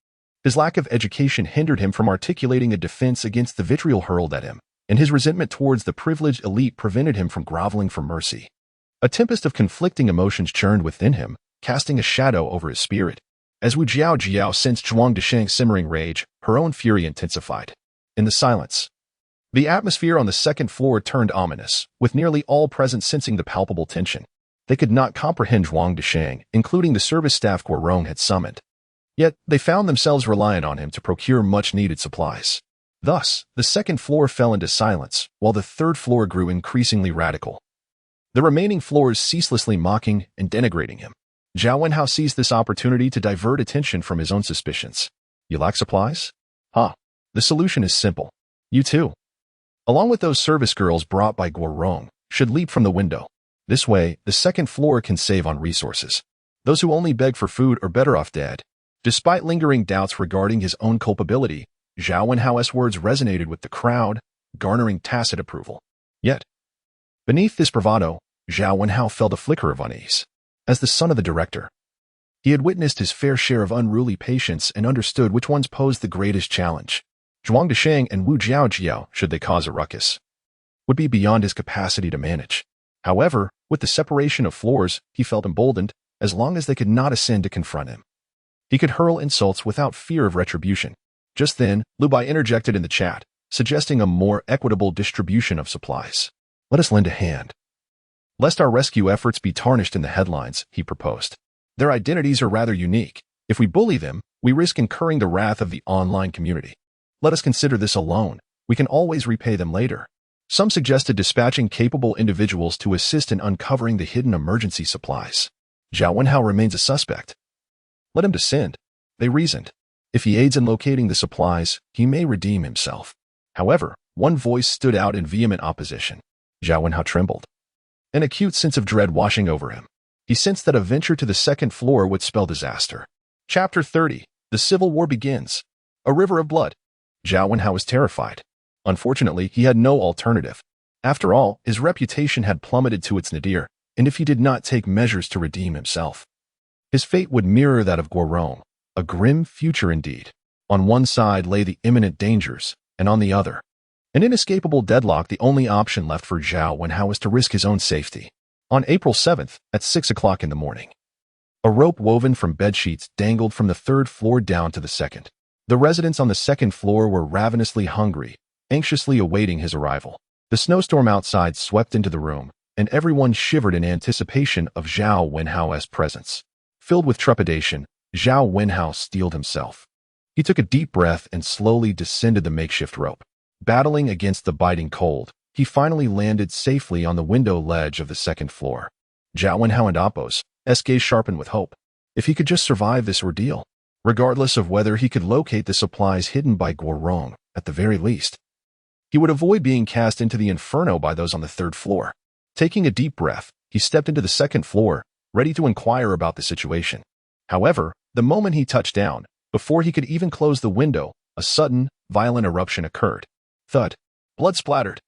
His lack of education hindered him from articulating a defense against the vitriol hurled at him, and his resentment towards the privileged elite prevented him from groveling for mercy. A tempest of conflicting emotions churned within him, casting a shadow over his spirit. As Wu Jiao sensed Zhuang Desheng's simmering rage, her own fury intensified. In the silence, the atmosphere on the second floor turned ominous, with nearly all present sensing the palpable tension. They could not comprehend Zhuang Desheng, including the service staff Guorong had summoned. Yet, they found themselves reliant on him to procure much-needed supplies. Thus, the second floor fell into silence, while the third floor grew increasingly radical. The remaining floors ceaselessly mocking and denigrating him. Zhao Wenhao seized this opportunity to divert attention from his own suspicions. You lack supplies? The solution is simple. You too, along with those service girls brought by Guorong, should leap from the window. This way, the second floor can save on resources. Those who only beg for food are better off dead. Despite lingering doubts regarding his own culpability, Zhao Wenhao's words resonated with the crowd, garnering tacit approval. Yet, beneath this bravado, Zhao Wenhao felt a flicker of unease. As the son of the director, he had witnessed his fair share of unruly patients and understood which ones posed the greatest challenge. Zhuang Desheng and Wu Jiao, should they cause a ruckus, would be beyond his capacity to manage. However, with the separation of floors, he felt emboldened, as long as they could not ascend to confront him. He could hurl insults without fear of retribution. Just then, Lu Bai interjected in the chat, suggesting a more equitable distribution of supplies. Let us lend a hand, lest our rescue efforts be tarnished in the headlines, he proposed. Their identities are rather unique. If we bully them, we risk incurring the wrath of the online community. Let us consider this alone. We can always repay them later. Some suggested dispatching capable individuals to assist in uncovering the hidden emergency supplies. Zhao Wenhao remains a suspect. Let him descend, they reasoned. If he aids in locating the supplies, he may redeem himself. However, one voice stood out in vehement opposition. Zhao Wenhao trembled. An acute sense of dread washing over him. He sensed that a venture to the second floor would spell disaster. Chapter 30. The Civil War begins. A river of blood. Zhao Wenhao was terrified. Unfortunately, he had no alternative. After all, his reputation had plummeted to its nadir, and if he did not take measures to redeem himself, his fate would mirror that of Guorong. A grim future indeed. On one side lay the imminent dangers, and on the other, an inescapable deadlock. The only option left for Zhao Wenhao was to risk his own safety. On April 7th, at 6 o'clock in the morning, a rope woven from bedsheets dangled from the third floor down to the second. The residents on the second floor were ravenously hungry, anxiously awaiting his arrival. The snowstorm outside swept into the room, and everyone shivered in anticipation of Zhao Wenhao's presence. Filled with trepidation, Zhao Wenhao steeled himself. He took a deep breath and slowly descended the makeshift rope. Battling against the biting cold, he finally landed safely on the window ledge of the second floor. Zhao Wenhao and Appo's gaze sharpened with hope. If he could just survive this ordeal, regardless of whether he could locate the supplies hidden by Guorong, at the very least, he would avoid being cast into the inferno by those on the third floor. Taking a deep breath, he stepped into the second floor, ready to inquire about the situation. However, the moment he touched down, before he could even close the window, a sudden, violent eruption occurred. Thud. Blood splattered.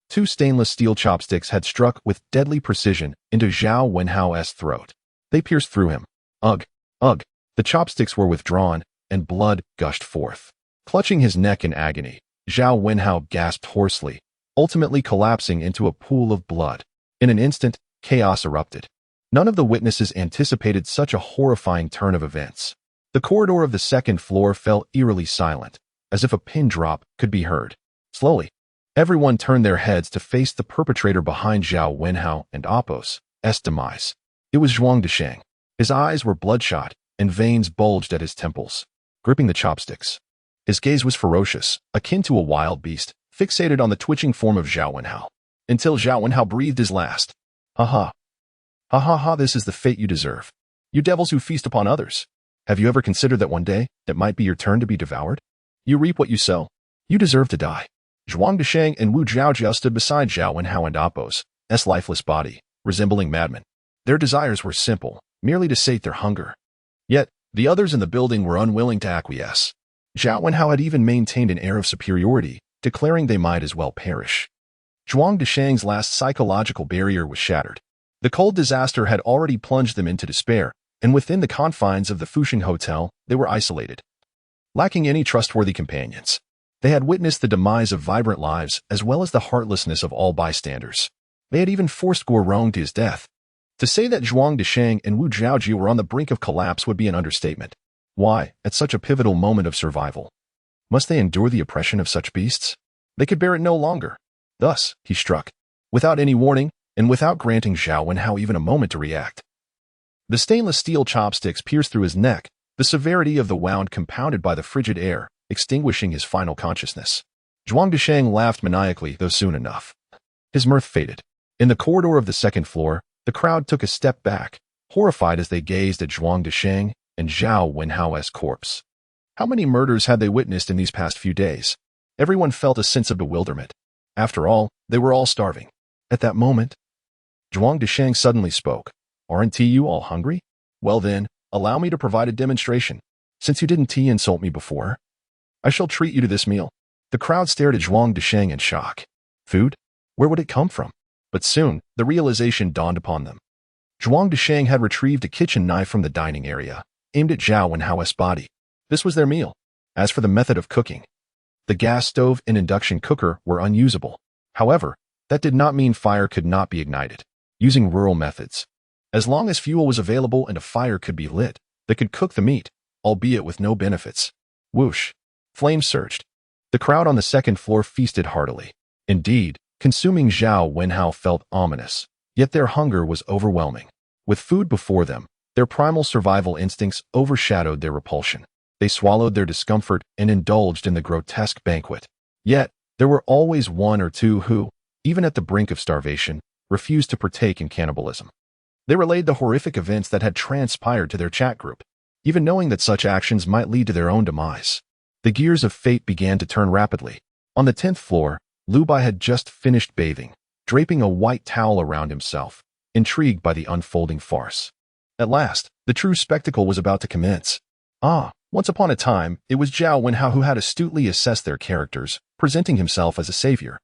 Two stainless steel chopsticks had struck with deadly precision into Zhao Wenhao's throat. They pierced through him. Ugh! Ugh! The chopsticks were withdrawn, and blood gushed forth. Clutching his neck in agony, Zhao Wenhao gasped hoarsely, ultimately collapsing into a pool of blood. In an instant, chaos erupted. None of the witnesses anticipated such a horrifying turn of events. The corridor of the second floor fell eerily silent, as if a pin drop could be heard. Slowly, everyone turned their heads to face the perpetrator behind Zhao Wenhao and Appo's demise. It was Zhuang Desheng. His eyes were bloodshot, and veins bulged at his temples, gripping the chopsticks. His gaze was ferocious, akin to a wild beast, fixated on the twitching form of Zhao Wenhao, until Zhao Wenhao breathed his last. Ha ha. Ha ha ha, this is the fate you deserve. You devils who feast upon others. Have you ever considered that one day, it might be your turn to be devoured? You reap what you sow. You deserve to die. Zhuang Desheng and Wu Zhaojiao stood beside Zhao Wenhao and Appo's lifeless body, resembling madmen. Their desires were simple, merely to sate their hunger. Yet, the others in the building were unwilling to acquiesce. Zhao Wenhao had even maintained an air of superiority, declaring they might as well perish. Zhuang Desheng's last psychological barrier was shattered. The cold disaster had already plunged them into despair, and within the confines of the Fusheng Hotel, they were isolated. Lacking any trustworthy companions, they had witnessed the demise of vibrant lives as well as the heartlessness of all bystanders. They had even forced Guorong to his death. To say that Zhuang Desheng and Wu Zhaoji were on the brink of collapse would be an understatement. Why, at such a pivotal moment of survival, must they endure the oppression of such beasts? They could bear it no longer. Thus, he struck, without any warning, and without granting Zhao Wenhao even a moment to react. The stainless steel chopsticks pierced through his neck, the severity of the wound compounded by the frigid air, extinguishing his final consciousness. Zhuang Desheng laughed maniacally, though soon enough. His mirth faded. In the corridor of the second floor, the crowd took a step back, horrified as they gazed at Zhuang Desheng and Zhao Wenhao's corpse. How many murders had they witnessed in these past few days? Everyone felt a sense of bewilderment. After all, they were all starving. At that moment, Zhuang Desheng suddenly spoke. Aren't you all hungry? Well then, allow me to provide a demonstration. Since you didn't insult me before, I shall treat you to this meal. The crowd stared at Zhuang Desheng in shock. Food? Where would it come from? But soon, the realization dawned upon them. Zhuang Desheng had retrieved a kitchen knife from the dining area, aimed at Zhao Wenhao's body. This was their meal. As for the method of cooking, the gas stove and induction cooker were unusable. However, that did not mean fire could not be ignited. Using rural methods, as long as fuel was available and a fire could be lit, they could cook the meat, albeit with no benefits. Whoosh! Flames surged. The crowd on the second floor feasted heartily. Indeed, consuming Zhao Wenhao felt ominous, yet their hunger was overwhelming. With food before them, Their primal survival instincts overshadowed their repulsion. They swallowed their discomfort and indulged in the grotesque banquet. Yet, there were always one or two who, even at the brink of starvation, refused to partake in cannibalism. They relayed the horrific events that had transpired to their chat group, even knowing that such actions might lead to their own demise. The gears of fate began to turn rapidly. On the 10th floor, Lu Bai had just finished bathing, draping a white towel around himself, intrigued by the unfolding farce. At last, the true spectacle was about to commence. Once upon a time, it was Zhao Wenhao who had astutely assessed their characters, presenting himself as a savior,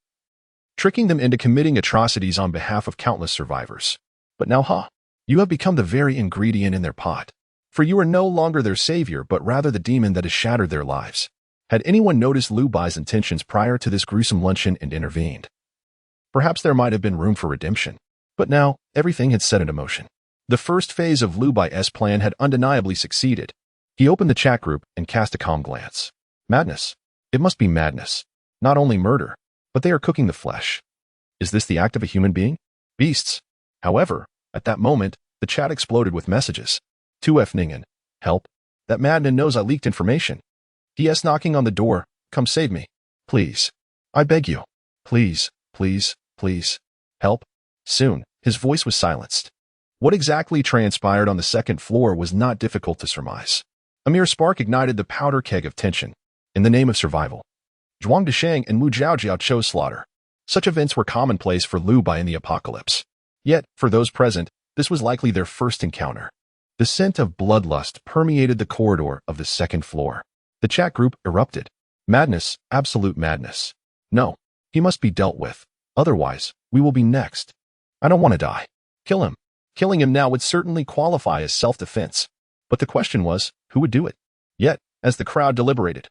tricking them into committing atrocities on behalf of countless survivors. But now, you have become the very ingredient in their pot. For you are no longer their savior, but rather the demon that has shattered their lives. Had anyone noticed Lu Bai's intentions prior to this gruesome luncheon and intervened? Perhaps there might have been room for redemption. But now, everything had set into motion. The first phase of Lu Bai's plan had undeniably succeeded. He opened the chat group and cast a calm glance. Madness. It must be madness. Not only murder, but they are cooking the flesh. Is this the act of a human being? Beasts. However, at that moment, the chat exploded with messages. 2F Ningen. Help. That madman knows I leaked information. DS knocking on the door. Come save me. Please. I beg you. Please, please, please. Help. Soon, his voice was silenced. What exactly transpired on the 2nd floor was not difficult to surmise. A mere spark ignited the powder keg of tension. In the name of survival, Zhuang Desheng and Mu Jiaojiao chose slaughter. Such events were commonplace for Lu Bai in the apocalypse. Yet, for those present, this was likely their first encounter. The scent of bloodlust permeated the corridor of the 2nd floor. The chat group erupted. Madness, absolute madness. No, he must be dealt with. Otherwise, we will be next. I don't want to die. Kill him. Killing him now would certainly qualify as self-defense. But the question was, who would do it? Yet, as the crowd deliberated,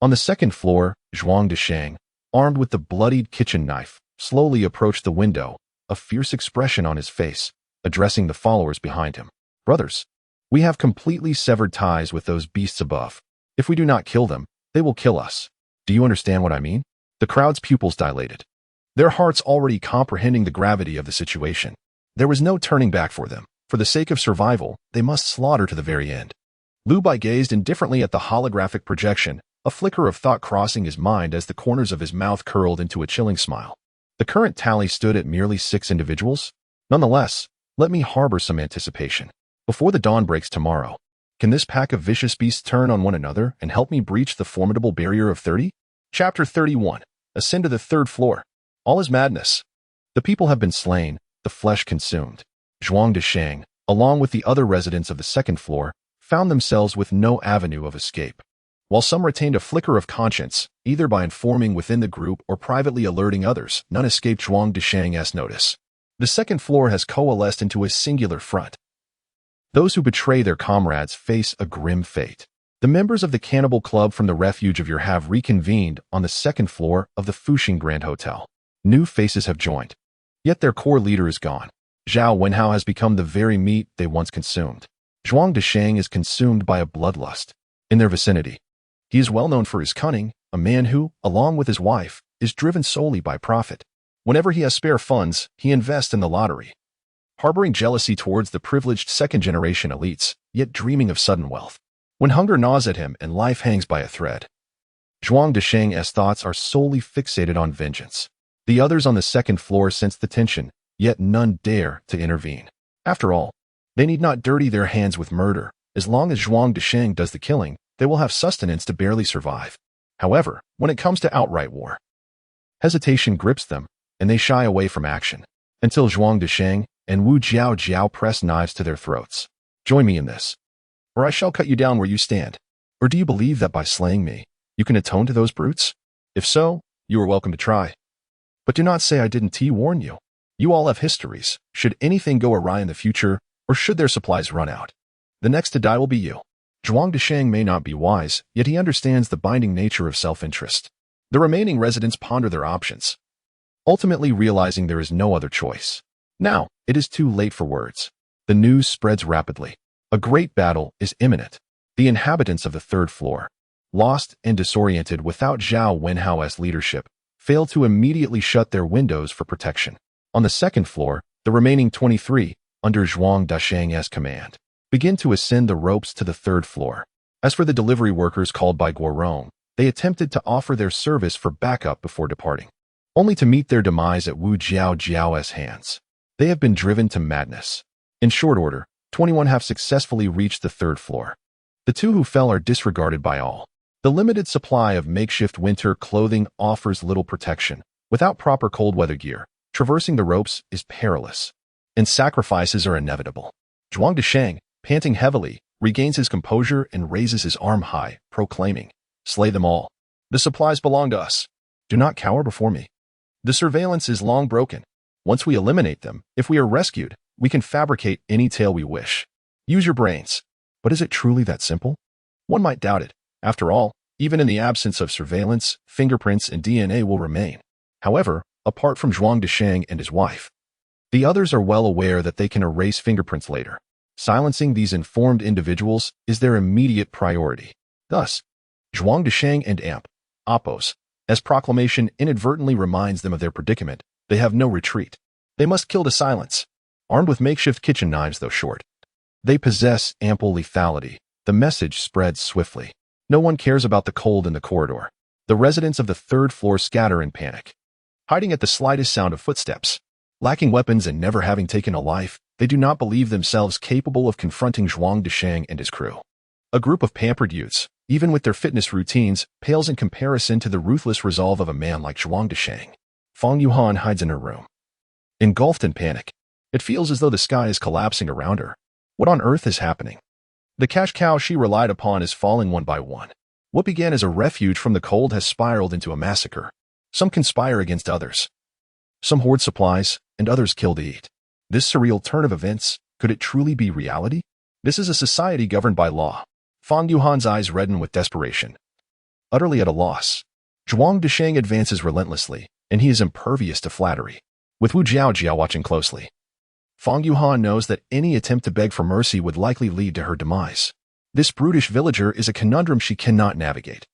on the 2nd floor, Zhuang Desheng, armed with the bloodied kitchen knife, slowly approached the window, a fierce expression on his face, addressing the followers behind him. Brothers, we have completely severed ties with those beasts above. If we do not kill them, they will kill us. Do you understand what I mean? The crowd's pupils dilated, their hearts already comprehending the gravity of the situation. There was no turning back for them. For the sake of survival, they must slaughter to the very end. Lu Bai gazed indifferently at the holographic projection, a flicker of thought crossing his mind as the corners of his mouth curled into a chilling smile. The current tally stood at merely 6 individuals. Nonetheless, let me harbor some anticipation. Before the dawn breaks tomorrow, can this pack of vicious beasts turn on one another and help me breach the formidable barrier of 30? Chapter 31. Ascend to the 3rd floor. All is madness. The people have been slain, the flesh consumed. Zhuang Desheng, along with the other residents of the 2nd floor, found themselves with no avenue of escape. While some retained a flicker of conscience, either by informing within the group or privately alerting others, none escaped Zhuang Desheng's notice. The 2nd floor has coalesced into a singular front. Those who betray their comrades face a grim fate. The members of the cannibal club from the refuge of your have reconvened on the 2nd floor of the Fuxing Grand Hotel. New faces have joined. Yet their core leader is gone. Zhao Wenhao has become the very meat they once consumed. Zhuang Desheng is consumed by a bloodlust. In their vicinity, he is well known for his cunning, a man who, along with his wife, is driven solely by profit. Whenever he has spare funds, he invests in the lottery, harboring jealousy towards the privileged 2nd-generation elites, yet dreaming of sudden wealth. When hunger gnaws at him and life hangs by a thread, Zhuang Desheng's thoughts are solely fixated on vengeance. The others on the 2nd floor sense the tension, yet none dare to intervene. After all, they need not dirty their hands with murder. As long as Zhuang Desheng does the killing, they will have sustenance to barely survive. However, when it comes to outright war, hesitation grips them, and they shy away from action, until Zhuang Desheng and Wu Jiaojiao press knives to their throats. Join me in this, or I shall cut you down where you stand. Or do you believe that by slaying me, you can atone to those brutes? If so, you are welcome to try. But do not say I didn't warn you. You all have histories. Should anything go awry in the future, or should their supplies run out, the next to die will be you. Zhuang Desheng may not be wise, yet he understands the binding nature of self-interest. The remaining residents ponder their options, ultimately realizing there is no other choice. Now, it is too late for words. The news spreads rapidly. A great battle is imminent. The inhabitants of the 3rd floor, lost and disoriented without Zhao Wenhao's leadership, failed to immediately shut their windows for protection. On the 2nd floor, the remaining 23, under Zhuang Desheng's command, begin to ascend the ropes to the third floor. As for the delivery workers called by Guorong, they attempted to offer their service for backup before departing, only to meet their demise at Wu Jiao's hands. They have been driven to madness. In short order, 21 have successfully reached the third floor. The 2 who fell are disregarded by all. The limited supply of makeshift winter clothing offers little protection. Without proper cold weather gear, traversing the ropes is perilous, and sacrifices are inevitable. Zhuang Desheng, panting heavily, regains his composure and raises his arm high, proclaiming, "Slay them all. The supplies belong to us. Do not cower before me. The surveillance is long broken. Once we eliminate them, if we are rescued, we can fabricate any tale we wish. Use your brains." But is it truly that simple? One might doubt it. After all, even in the absence of surveillance, fingerprints and DNA will remain. However, apart from Zhuang Desheng and his wife, the others are well aware that they can erase fingerprints later. Silencing these informed individuals is their immediate priority. Thus, Zhuang Desheng and Appos, as proclamation inadvertently reminds them of their predicament, they have no retreat. They must kill to silence. Armed with makeshift kitchen knives, though short, they possess ample lethality. The message spreads swiftly. No one cares about the cold in the corridor. The residents of the third floor scatter in panic, hiding at the slightest sound of footsteps. Lacking weapons and never having taken a life, they do not believe themselves capable of confronting Zhuang Desheng and his crew. A group of pampered youths, even with their fitness routines, pales in comparison to the ruthless resolve of a man like Zhuang Desheng. Fang Yuhan hides in her room, engulfed in panic. It feels as though the sky is collapsing around her. What on earth is happening? The cash cow she relied upon is falling one by one. What began as a refuge from the cold has spiraled into a massacre. Some conspire against others. Some hoard supplies, and others kill to eat. This surreal turn of events, could it truly be reality? This is a society governed by law. Fang Yuhan's eyes redden with desperation. Utterly at a loss, Zhuang Desheng advances relentlessly, and he is impervious to flattery. With Wu Jiao watching closely, Fang Yuhan knows that any attempt to beg for mercy would likely lead to her demise. This brutish villager is a conundrum she cannot navigate.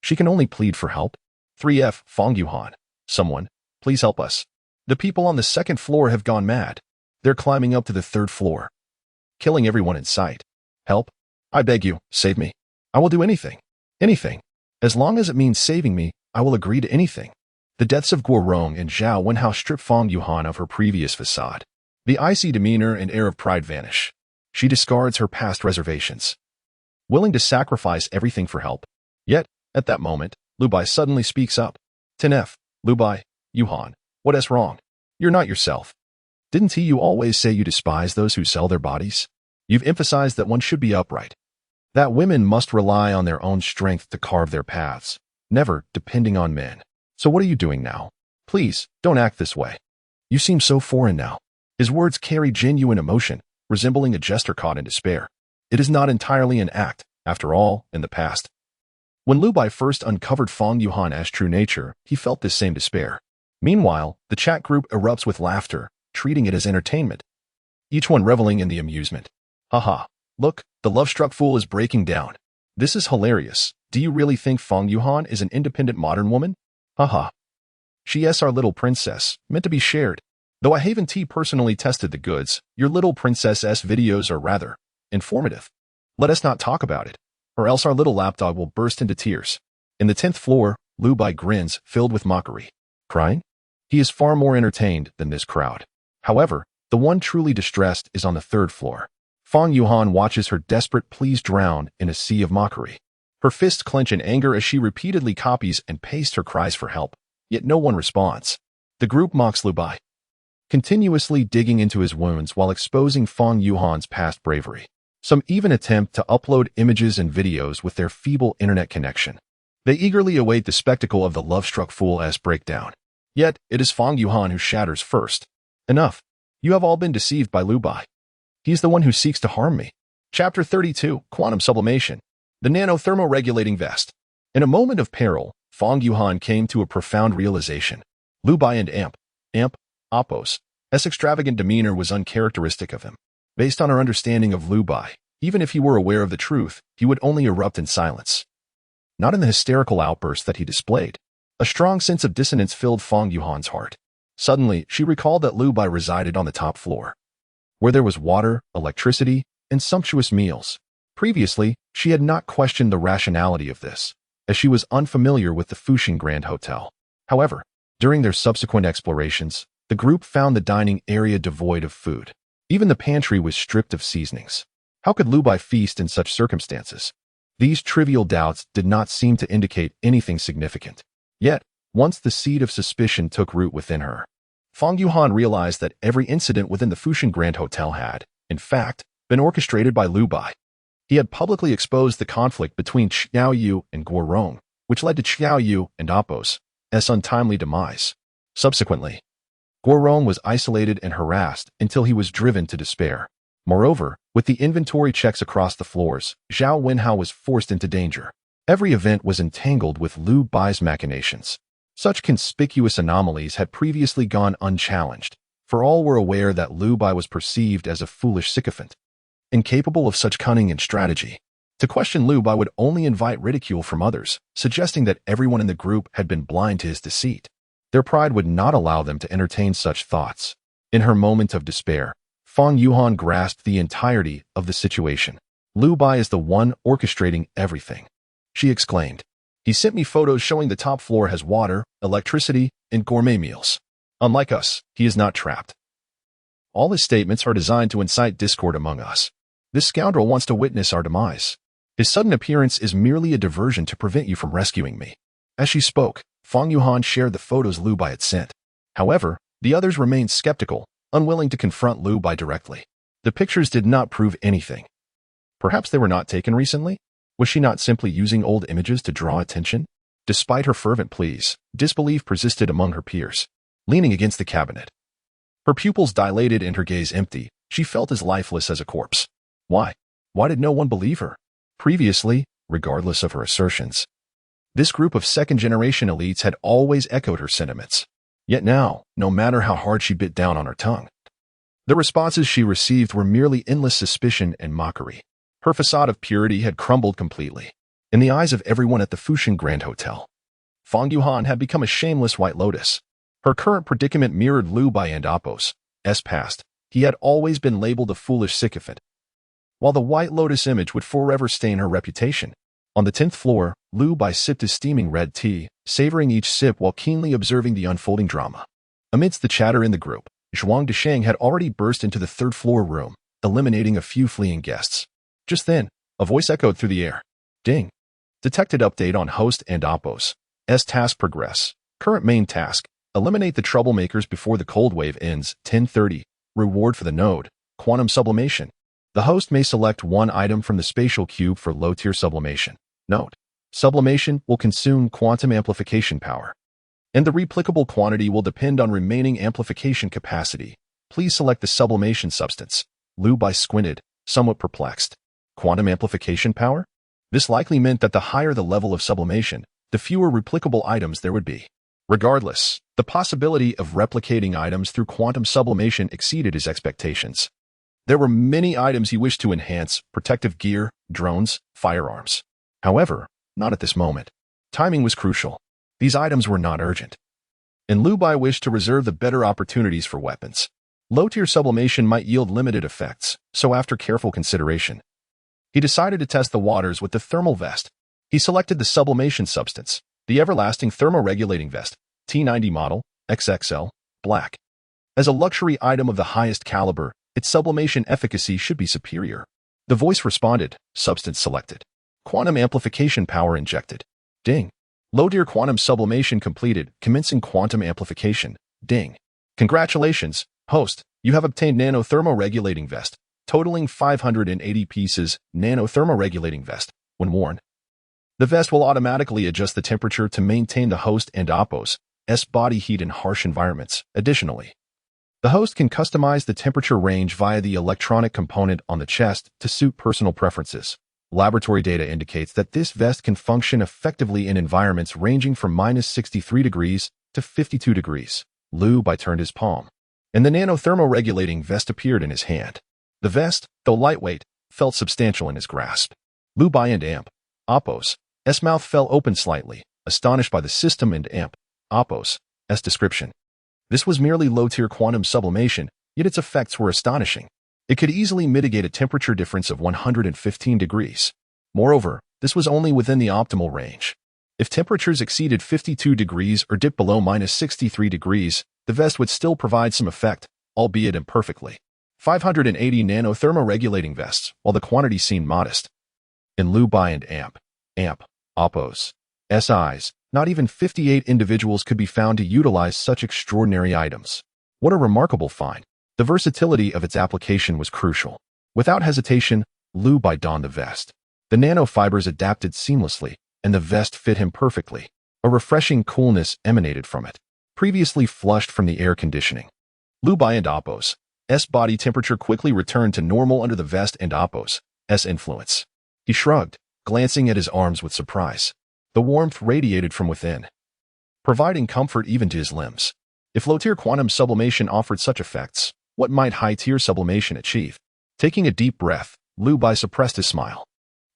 She can only plead for help. 3F, Fang Yuhan. Someone, please help us. The people on the second floor have gone mad. They're climbing up to the third floor, killing everyone in sight. Help. I beg you, save me. I will do anything. Anything. As long as it means saving me, I will agree to anything. The deaths of Guorong and Zhao Wenhao strip Fang Yuhan of her previous facade. The icy demeanor and air of pride vanish. She discards her past reservations, willing to sacrifice everything for help. Yet, at that moment, Lu Bai suddenly speaks up. 10F, Lu Bai, Yuhan, what is wrong? You're not yourself. Didn't you always say you despise those who sell their bodies? You've emphasized that one should be upright, that women must rely on their own strength to carve their paths, never depending on men. So what are you doing now? Please, don't act this way. You seem so foreign now. His words carry genuine emotion, resembling a jester caught in despair. It is not entirely an act, after all, in the past. When Lu Bai first uncovered Fang Yuhan's true nature, he felt this same despair. Meanwhile, the chat group erupts with laughter, treating it as entertainment, each one reveling in the amusement. Haha, look, the love-struck fool is breaking down. This is hilarious. Do you really think Fang Yuhan is an independent modern woman? Haha. She is our little princess, meant to be shared. Though I haven't personally tested the goods, your little princess-s videos are rather informative. Let us not talk about it, or else our little lapdog will burst into tears. In the 10th floor, Lu Bai grins, filled with mockery. Crying? He is far more entertained than this crowd. However, the one truly distressed is on the 3rd floor. Fang Yuhan watches her desperate pleas drown in a sea of mockery. Her fists clench in anger as she repeatedly copies and pastes her cries for help, yet no one responds. The group mocks Lu Bai, continuously digging into his wounds while exposing Fang Yuhan's past bravery. Some even attempt to upload images and videos with their feeble internet connection. They eagerly await the spectacle of the love-struck fool-s breakdown. Yet, it is Fang Yuhan who shatters first. Enough. You have all been deceived by Lu Bai. He's the one who seeks to harm me. Chapter 32, Quantum Sublimation. The Nano-Thermoregulating Vest. In a moment of peril, Fang Yuhan came to a profound realization. Lu Bai and Appos' extravagant demeanor was uncharacteristic of him. Based on our understanding of Lu Bai, even if he were aware of the truth, he would only erupt in silence. Not in the hysterical outburst that he displayed. A strong sense of dissonance filled Fang Yuhan's heart. Suddenly, she recalled that Lu Bai resided on the top floor, where there was water, electricity, and sumptuous meals. Previously, she had not questioned the rationality of this, as she was unfamiliar with the Fuxing Grand Hotel. However, during their subsequent explorations, the group found the dining area devoid of food. Even the pantry was stripped of seasonings. How could Lu Bai feast in such circumstances? These trivial doubts did not seem to indicate anything significant. Yet, once the seed of suspicion took root within her, Fang Yuhan realized that every incident within the Fuxing Grand Hotel had, in fact, been orchestrated by Lu Bai. He had publicly exposed the conflict between Xiao Yu and Guo Rong, which led to Xiao Yu and Appo's untimely demise. Subsequently, Guo Rong was isolated and harassed until he was driven to despair. Moreover, with the inventory checks across the floors, Zhao Wenhao was forced into danger. Every event was entangled with Lu Bai's machinations. Such conspicuous anomalies had previously gone unchallenged, for all were aware that Lu Bai was perceived as a foolish sycophant, incapable of such cunning and strategy. To question Lu Bai would only invite ridicule from others, suggesting that everyone in the group had been blind to his deceit. Their pride would not allow them to entertain such thoughts. In her moment of despair, Fang Yuhan grasped the entirety of the situation. Lu Bai is the one orchestrating everything, she exclaimed. He sent me photos showing the top floor has water, electricity, and gourmet meals. Unlike us, he is not trapped. All his statements are designed to incite discord among us. This scoundrel wants to witness our demise. His sudden appearance is merely a diversion to prevent you from rescuing me. As she spoke, Fang Yuhan shared the photos Lu Bai had sent. However, the others remained skeptical, unwilling to confront Lu Bai directly. The pictures did not prove anything. Perhaps they were not taken recently? Was she not simply using old images to draw attention? Despite her fervent pleas, disbelief persisted among her peers. Leaning against the cabinet, her pupils dilated and her gaze empty, she felt as lifeless as a corpse. Why? Why did no one believe her? Previously, regardless of her assertions, this group of second-generation elites had always echoed her sentiments. Yet now, no matter how hard she bit down on her tongue, the responses she received were merely endless suspicion and mockery. Her facade of purity had crumbled completely. In the eyes of everyone at the Fuxing Grand Hotel, Fang Yuhan had become a shameless white lotus. Her current predicament mirrored Lu Bai and Appo's past. He had always been labeled a foolish sycophant, while the white lotus image would forever stain her reputation. On the 10th floor, Lu Bai sipped his steaming red tea, savoring each sip while keenly observing the unfolding drama. Amidst the chatter in the group, Zhuang Desheng had already burst into the third-floor room, eliminating a few fleeing guests. Just then, a voice echoed through the air. Ding. Detected update on host and Appo's task progress. Current main task. Eliminate the troublemakers before the cold wave ends. 10:30. Reward for the node. Quantum sublimation. The host may select one item from the spatial cube for low-tier sublimation. Note: sublimation will consume quantum amplification power, and the replicable quantity will depend on remaining amplification capacity. Please select the sublimation substance. Lu Bai squinted, somewhat perplexed. Quantum amplification power? This likely meant that the higher the level of sublimation, the fewer replicable items there would be. Regardless, the possibility of replicating items through quantum sublimation exceeded his expectations. There were many items he wished to enhance: protective gear, drones, firearms. However, not at this moment. Timing was crucial. These items were not urgent, and Lu Bai wished to reserve the better opportunities for weapons. Low-tier sublimation might yield limited effects, so after careful consideration, he decided to test the waters with the thermal vest. He selected the sublimation substance, the everlasting thermoregulating vest, T90 model, XXL, black. As a luxury item of the highest caliber, its sublimation efficacy should be superior. The voice responded, substance selected. Quantum amplification power injected. Ding. Low-tier quantum sublimation completed, commencing quantum amplification. Ding. Congratulations, host, you have obtained nanothermoregulating vest, totaling 580 pieces. Nanothermoregulating vest. When worn, the vest will automatically adjust the temperature to maintain the host and Appo's body heat in harsh environments. Additionally, the host can customize the temperature range via the electronic component on the chest to suit personal preferences. Laboratory data indicates that this vest can function effectively in environments ranging from -63 degrees to 52 degrees. Lu Bai turned his palm, and the nanothermoregulating vest appeared in his hand. The vest, though lightweight, felt substantial in his grasp. Lu Bai and Appo's mouth fell open slightly, astonished by the system and Appo's description. This was merely low-tier quantum sublimation, yet its effects were astonishing. It could easily mitigate a temperature difference of 115 degrees. Moreover, this was only within the optimal range. If temperatures exceeded 52 degrees or dipped below -63 degrees, the vest would still provide some effect, albeit imperfectly. 580 nanothermoregulating vests, while the quantity seemed modest. In Lu Bai and Amp, Oppos, SIs, not even 58 individuals could be found to utilize such extraordinary items. What a remarkable find! The versatility of its application was crucial. Without hesitation, Lu Bai donned the vest. The nanofibers adapted seamlessly, and the vest fit him perfectly. A refreshing coolness emanated from it, previously flushed from the air conditioning. Lu Bai and Oppos' body temperature quickly returned to normal under the vest and Oppos' influence. He shrugged, glancing at his arms with surprise. The warmth radiated from within, providing comfort even to his limbs. If low-tier quantum sublimation offered such effects, what might high-tier sublimation achieve? Taking a deep breath, Lu Bai suppressed his smile.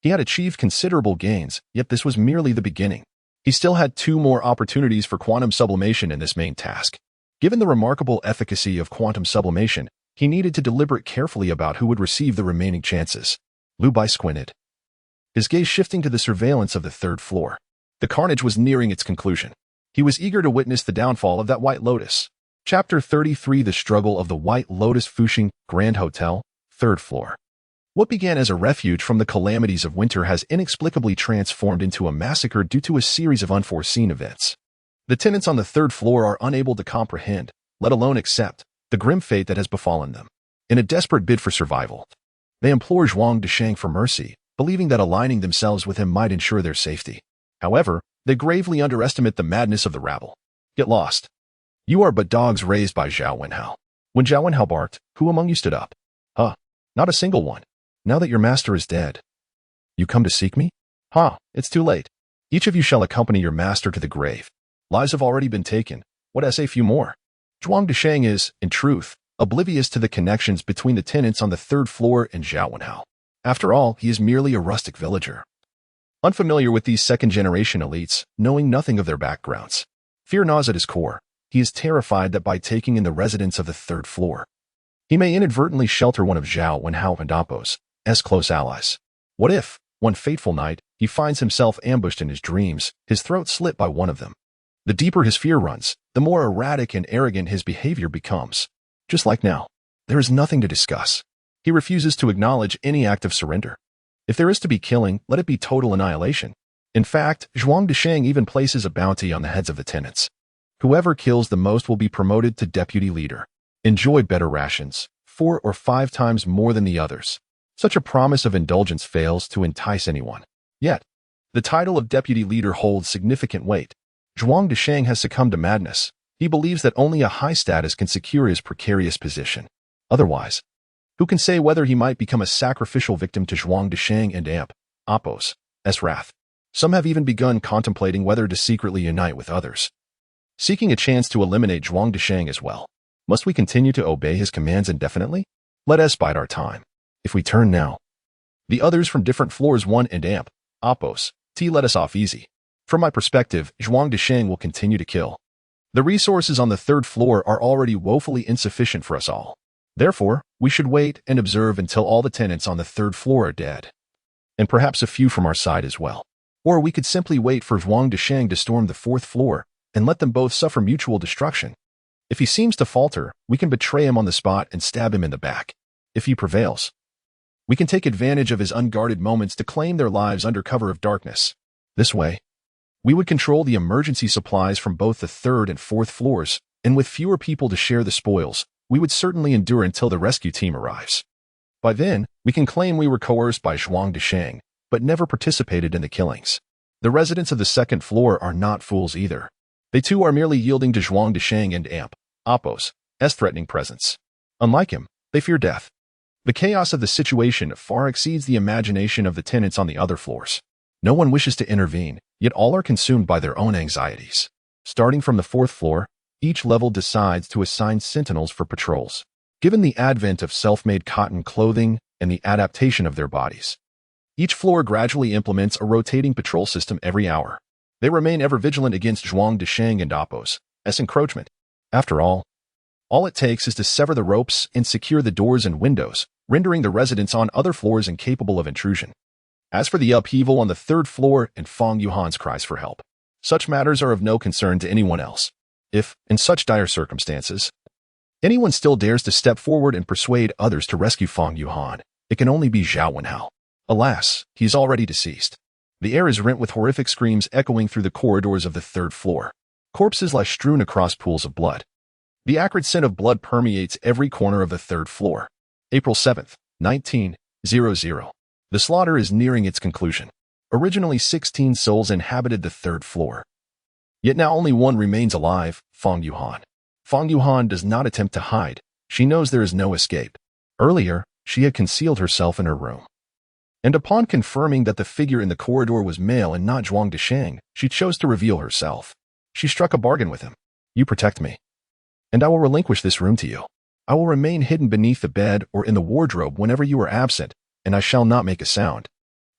He had achieved considerable gains, yet this was merely the beginning. He still had 2 more opportunities for quantum sublimation in this main task. Given the remarkable efficacy of quantum sublimation, he needed to deliberate carefully about who would receive the remaining chances. Lu Bai squinted, his gaze shifting to the surveillance of the 3rd floor. The carnage was nearing its conclusion. He was eager to witness the downfall of that White Lotus. Chapter 33: The Struggle of the White Lotus. Fuxing Grand Hotel, 3rd floor. What began as a refuge from the calamities of winter has inexplicably transformed into a massacre due to a series of unforeseen events. The tenants on the 3rd floor are unable to comprehend, let alone accept, the grim fate that has befallen them. In a desperate bid for survival, they implore Zhuang Desheng for mercy, believing that aligning themselves with him might ensure their safety. However, they gravely underestimate the madness of the rabble. Get lost. You are but dogs raised by Zhao Wenhao. When Zhao Wenhao barked, who among you stood up? Huh, not a single one. Now that your master is dead, you come to seek me? It's too late. Each of you shall accompany your master to the grave. Lives have already been taken. What I say few more. Zhuang Desheng is, in truth, oblivious to the connections between the tenants on the 3rd floor and Zhao Wenhao. After all, he is merely a rustic villager, unfamiliar with these 2nd-generation elites, knowing nothing of their backgrounds. Fear gnaws at his core. He is terrified that by taking in the residents of the 3rd floor, he may inadvertently shelter one of Zhao Wenhao and Oppos' close allies. What if, one fateful night, he finds himself ambushed in his dreams, his throat slit by one of them? The deeper his fear runs, the more erratic and arrogant his behavior becomes. Just like now, there is nothing to discuss. He refuses to acknowledge any act of surrender. If there is to be killing, let it be total annihilation. In fact, Zhuang Desheng even places a bounty on the heads of the tenants. Whoever kills the most will be promoted to deputy leader. Enjoy better rations, 4 or 5 times more than the others. Such a promise of indulgence fails to entice anyone. Yet, the title of deputy leader holds significant weight. Zhuang Desheng has succumbed to madness. He believes that only a high status can secure his precarious position. Otherwise, who can say whether he might become a sacrificial victim to Zhuang Desheng and Oppos' wrath? Some have even begun contemplating whether to secretly unite with others, seeking a chance to eliminate Zhuang Desheng as well. Must we continue to obey his commands indefinitely? Let us bide our time. If we turn now, the others from different floors 1 and Oppos' let us off easy. From my perspective, Zhuang Desheng will continue to kill. The resources on the 3rd floor are already woefully insufficient for us all. Therefore, we should wait and observe until all the tenants on the 3rd floor are dead. And perhaps a few from our side as well. Or we could simply wait for Zhuang Desheng to storm the 4th floor and let them both suffer mutual destruction. If he seems to falter, we can betray him on the spot and stab him in the back. If he prevails, we can take advantage of his unguarded moments to claim their lives under cover of darkness. This way, we would control the emergency supplies from both the 3rd and 4th floors, and with fewer people to share the spoils, we would certainly endure until the rescue team arrives. By then, we can claim we were coerced by Zhuang Desheng, but never participated in the killings. The residents of the 2nd floor are not fools either. They too are merely yielding to Zhuang Desheng and Oppos' threatening presence. Unlike him, they fear death. The chaos of the situation far exceeds the imagination of the tenants on the other floors. No one wishes to intervene, yet all are consumed by their own anxieties. Starting from the 4th floor, each level decides to assign sentinels for patrols. Given the advent of self-made cotton clothing and the adaptation of their bodies, each floor gradually implements a rotating patrol system every hour. They remain ever vigilant against Zhuang Desheng and Oppos' encroachment. After all, All it takes is to sever the ropes and secure the doors and windows, rendering the residents on other floors incapable of intrusion. As for the upheaval on the third floor and Fang Yuhan's cries for help, such matters are of no concern to anyone else. If, in such dire circumstances, anyone still dares to step forward and persuade others to rescue Fang Yuhan, it can only be Zhao Wenhao. Alas, he is already deceased. The air is rent with horrific screams echoing through the corridors of the third floor. Corpses lie strewn across pools of blood. The acrid scent of blood permeates every corner of the third floor. April 7th, 1900. The slaughter is nearing its conclusion. Originally 16 souls inhabited the third floor. Yet now only one remains alive, Fang Yuhan. Fang Yuhan does not attempt to hide. She knows there is no escape. Earlier, she had concealed herself in her room. And upon confirming that the figure in the corridor was male and not Zhuang Desheng, she chose to reveal herself. She struck a bargain with him. You protect me, and I will relinquish this room to you. I will remain hidden beneath the bed or in the wardrobe whenever you are absent, and I shall not make a sound.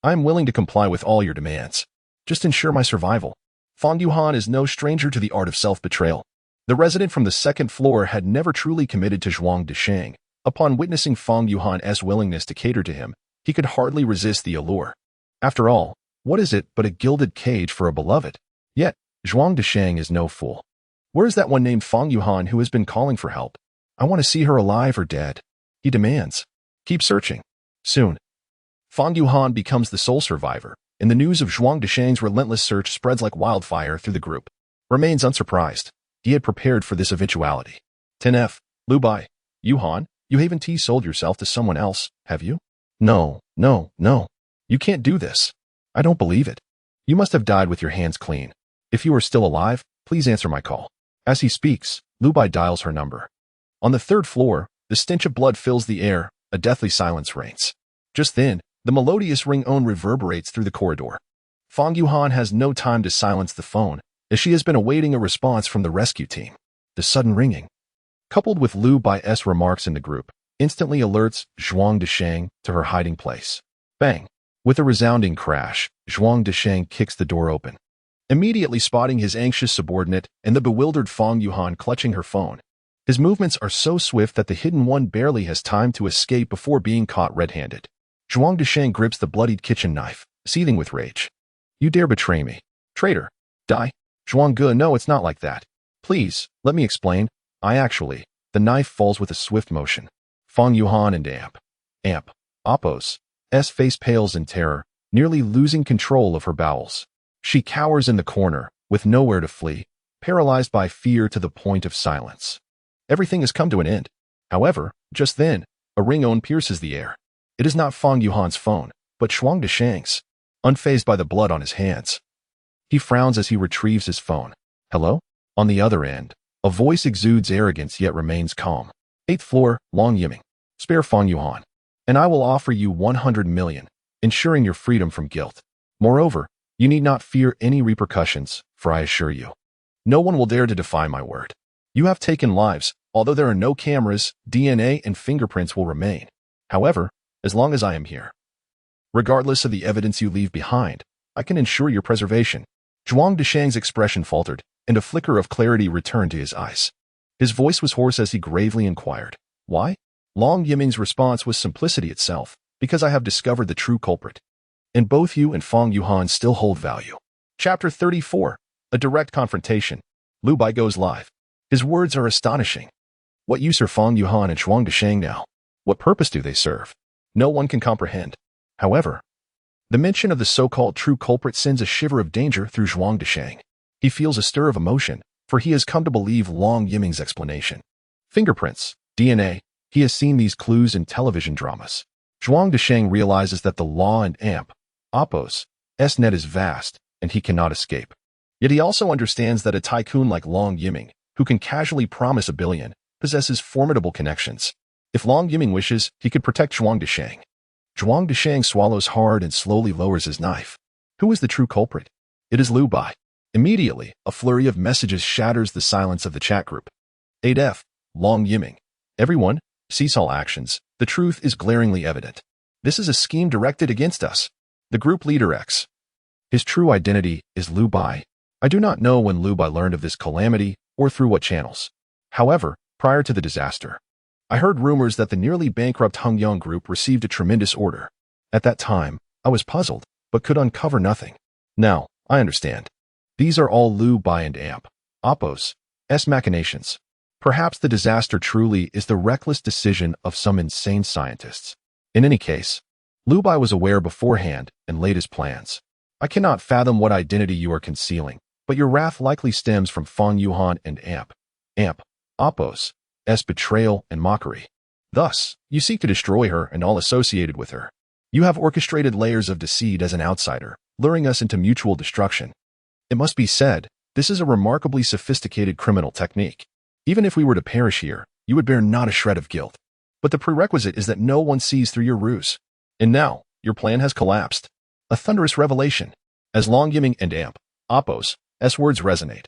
I am willing to comply with all your demands. Just ensure my survival. Fang Yuhan is no stranger to the art of self-betrayal. The resident from the second floor had never truly committed to Zhuang Desheng. Upon witnessing Fang Yuhan's willingness to cater to him, he could hardly resist the allure. After all, what is it but a gilded cage for a beloved? Yet, Zhuang Desheng is no fool. Where is that one named Fang Yuhan who has been calling for help? I want to see her alive or dead. He demands. Keep searching. Soon, Fang Yuhan becomes the sole survivor, and the news of Zhuang Desheng's relentless search spreads like wildfire through the group. Remains unsurprised. He had prepared for this eventuality. 10F, Lu Bai, Yuhan, you haven't sold yourself to someone else, have you? No. You can't do this. I don't believe it. You must have died with your hands clean. If you are still alive, please answer my call. As he speaks, Lu Bai dials her number. On the third floor, the stench of blood fills the air, a deathly silence reigns. Just then, the melodious ringtone reverberates through the corridor. Fang Yuhan has no time to silence the phone, as she has been awaiting a response from the rescue team. The sudden ringing, coupled with Lu Bai's remarks in the group, instantly alerts Zhuang Desheng to her hiding place. Bang! With a resounding crash, Zhuang Desheng kicks the door open. Immediately spotting his anxious subordinate and the bewildered Fang Yuhan clutching her phone. His movements are so swift that the hidden one barely has time to escape before being caught red-handed. Zhuang Desheng grips the bloodied kitchen knife, seething with rage. You dare betray me. Traitor. Die. Zhuang Ge, no, it's not like that. Please, let me explain. The knife falls with a swift motion. Fang Yuhan and Amp. Appo's face pales in terror, nearly losing control of her bowels. She cowers in the corner, with nowhere to flee, paralyzed by fear to the point of silence. Everything has come to an end. However, just then, a ringtone pierces the air. It is not Fang Yuhan's phone, but Zhuang Desheng's, unfazed by the blood on his hands. He frowns as he retrieves his phone. Hello? On the other end, a voice exudes arrogance yet remains calm. 8th floor, Yongqing. Spare Fang Yuhan, and I will offer you 100 million, ensuring your freedom from guilt. Moreover, you need not fear any repercussions, for I assure you, no one will dare to defy my word. You have taken lives, although there are no cameras, DNA and fingerprints will remain. However, as long as I am here, regardless of the evidence you leave behind, I can ensure your preservation. Zhuang Desheng's expression faltered, and a flicker of clarity returned to his eyes. His voice was hoarse as he gravely inquired, why? Yongqing's response was simplicity itself, because I have discovered the true culprit. And both you and Fang Yuhan still hold value. Chapter 34, A Direct Confrontation. Lu Bai goes live. His words are astonishing. What use are Fang Yuhan and Zhuang Desheng now? What purpose do they serve? No one can comprehend. However, the mention of the so-called true culprit sends a shiver of danger through Zhuang Desheng. He feels a stir of emotion, for he has come to believe Yongqing's explanation. Fingerprints, DNA, he has seen these clues in television dramas. Zhuang Desheng realizes that the law and Appo's net is vast, and he cannot escape. Yet he also understands that a tycoon like Yongqing, who can casually promise $1 billion, possesses formidable connections. If Yongqing wishes, he could protect Zhuang Desheng. Zhuang Desheng swallows hard and slowly lowers his knife. Who is the true culprit? It is Lu Bai. Immediately, a flurry of messages shatters the silence of the chat group. 8F, Yongqing. Everyone, cease all actions. The truth is glaringly evident. This is a scheme directed against us. The group leader X. His true identity is Lu Bai. I do not know when Lu Bai learned of this calamity or through what channels. However, Prior to the disaster, I heard rumors that the nearly bankrupt Yongqing group received a tremendous order. At that time, I was puzzled, but could uncover nothing. Now, I understand. These are all Liu Bai and Amp, Oppo's, machinations. Perhaps the disaster truly is the reckless decision of some insane scientists. In any case, Liu Bai was aware beforehand and laid his plans. I cannot fathom what identity you are concealing, but your wrath likely stems from Fang Yuhan and Amp, Oppo's, betrayal and mockery. Thus, you seek to destroy her and all associated with her. You have orchestrated layers of deceit as an outsider, luring us into mutual destruction. It must be said, this is a remarkably sophisticated criminal technique. Even if we were to perish here, you would bear not a shred of guilt. But the prerequisite is that no one sees through your ruse. And now, your plan has collapsed. A thunderous revelation. As Yongqing and Amp, Oppo's, words resonate.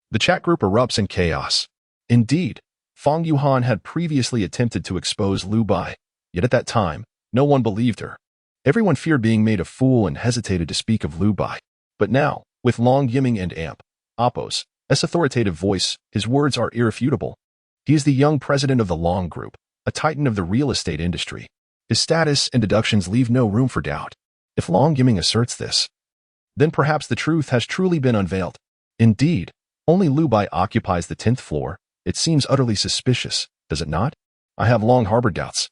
The chat group erupts in chaos. Indeed, Fang Yuhan had previously attempted to expose Liu Bai, yet at that time, no one believed her. Everyone feared being made a fool and hesitated to speak of Liu Bai. But now, with Yongqing and Amp, Oppo's, authoritative voice, his words are irrefutable. He is the young president of the Long Group, a titan of the real estate industry. His status and deductions leave no room for doubt. If Yongqing asserts this, then perhaps the truth has truly been unveiled. Indeed, only Liu Bai occupies the 10th floor. It seems utterly suspicious, does it not? I have long harbored doubts.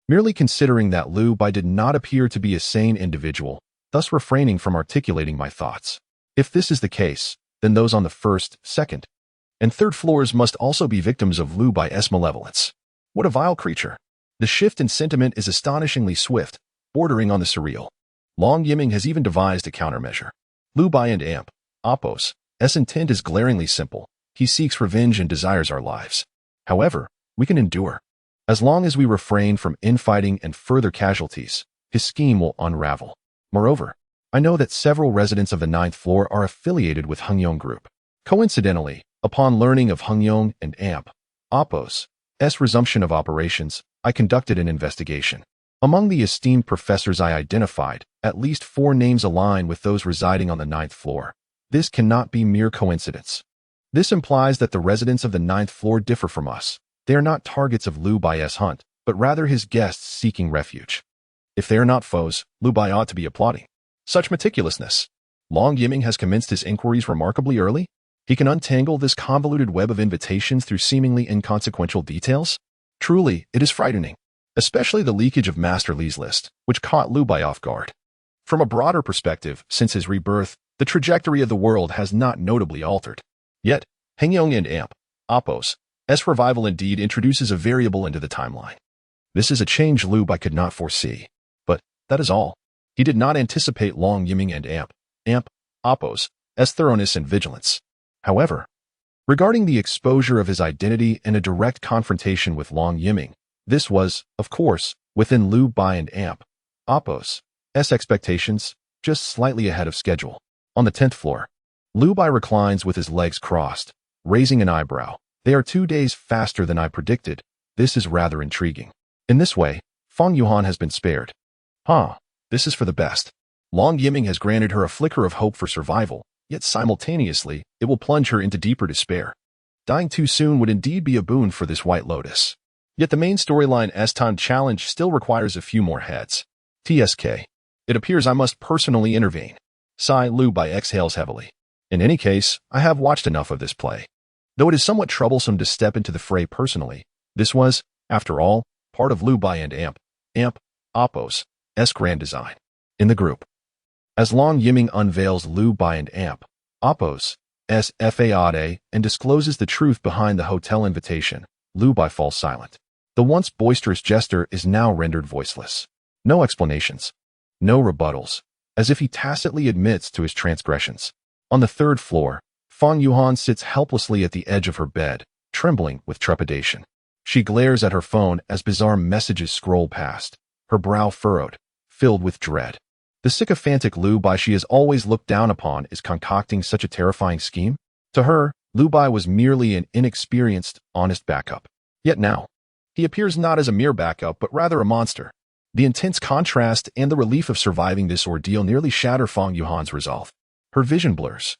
Merely considering that Liu Bai did not appear to be a sane individual, thus refraining from articulating my thoughts. If this is the case, then those on the 1st, 2nd, and 3rd floors must also be victims of Liu Bai's malevolence. What a vile creature. The shift in sentiment is astonishingly swift, bordering on the surreal. Yongqing has even devised a countermeasure. Liu Bai and Amp, Oppo's, intent is glaringly simple. He seeks revenge and desires our lives. However, we can endure. As long as we refrain from infighting and further casualties, his scheme will unravel. Moreover, I know that several residents of the 9th floor are affiliated with Yongqing Group. Coincidentally, upon learning of Yongqing and Amp, Oppo's, resumption of operations, I conducted an investigation. Among the esteemed professors I identified, at least 4 names align with those residing on the 9th floor. This cannot be mere coincidence. This implies that the residents of the 9th floor differ from us. They are not targets of Liu Bai's hunt, but rather his guests seeking refuge. If they are not foes, Liu Bai ought to be applauding such meticulousness. Yongqing has commenced his inquiries remarkably early. He can untangle this convoluted web of invitations through seemingly inconsequential details. Truly, it is frightening, especially the leakage of Master Li's list, which caught Liu Bai off guard. From a broader perspective, since his rebirth, the trajectory of the world has not notably altered. Yet, Yongqing and Amp, Oppo's, revival indeed introduces a variable into the timeline. This is a change Liu Bai could not foresee. But, that is all. He did not anticipate Yongqing and Amp, Oppo's, thoroughness and vigilance. However, regarding the exposure of his identity in a direct confrontation with Yongqing, this was, of course, within Liu Bai and Amp, Oppo's, expectations, just slightly ahead of schedule. On the 10th floor, Liu Bai reclines with his legs crossed, raising an eyebrow. They are 2 days faster than I predicted. This is rather intriguing. In this way, Fang Yuhan has been spared. This is for the best. Yongqing has granted her a flicker of hope for survival, yet simultaneously, it will plunge her into deeper despair. Dying too soon would indeed be a boon for this White Lotus. Yet the main storyline's time challenge still requires a few more heads. TSK. It appears I must personally intervene. Sigh. Liu Bai exhales heavily. In any case, I have watched enough of this play. Though it is somewhat troublesome to step into the fray personally, this was, after all, part of Liu Bai and Amp, Oppo's, grand design. In the group. As Yongqing unveils Liu Bai and Amp, Oppo's, facade and discloses the truth behind the hotel invitation, Liu Bai falls silent. The once boisterous jester is now rendered voiceless. No explanations. No rebuttals. As if he tacitly admits to his transgressions. On the 3rd floor, Fang Yuhan sits helplessly at the edge of her bed, trembling with trepidation. She glares at her phone as bizarre messages scroll past, her brow furrowed, filled with dread. The sycophantic Liu Bai she has always looked down upon is concocting such a terrifying scheme? To her, Liu Bai was merely an inexperienced, honest backup. Yet now, he appears not as a mere backup but rather a monster. The intense contrast and the relief of surviving this ordeal nearly shatter Fang Yuhan's resolve. Her vision blurs.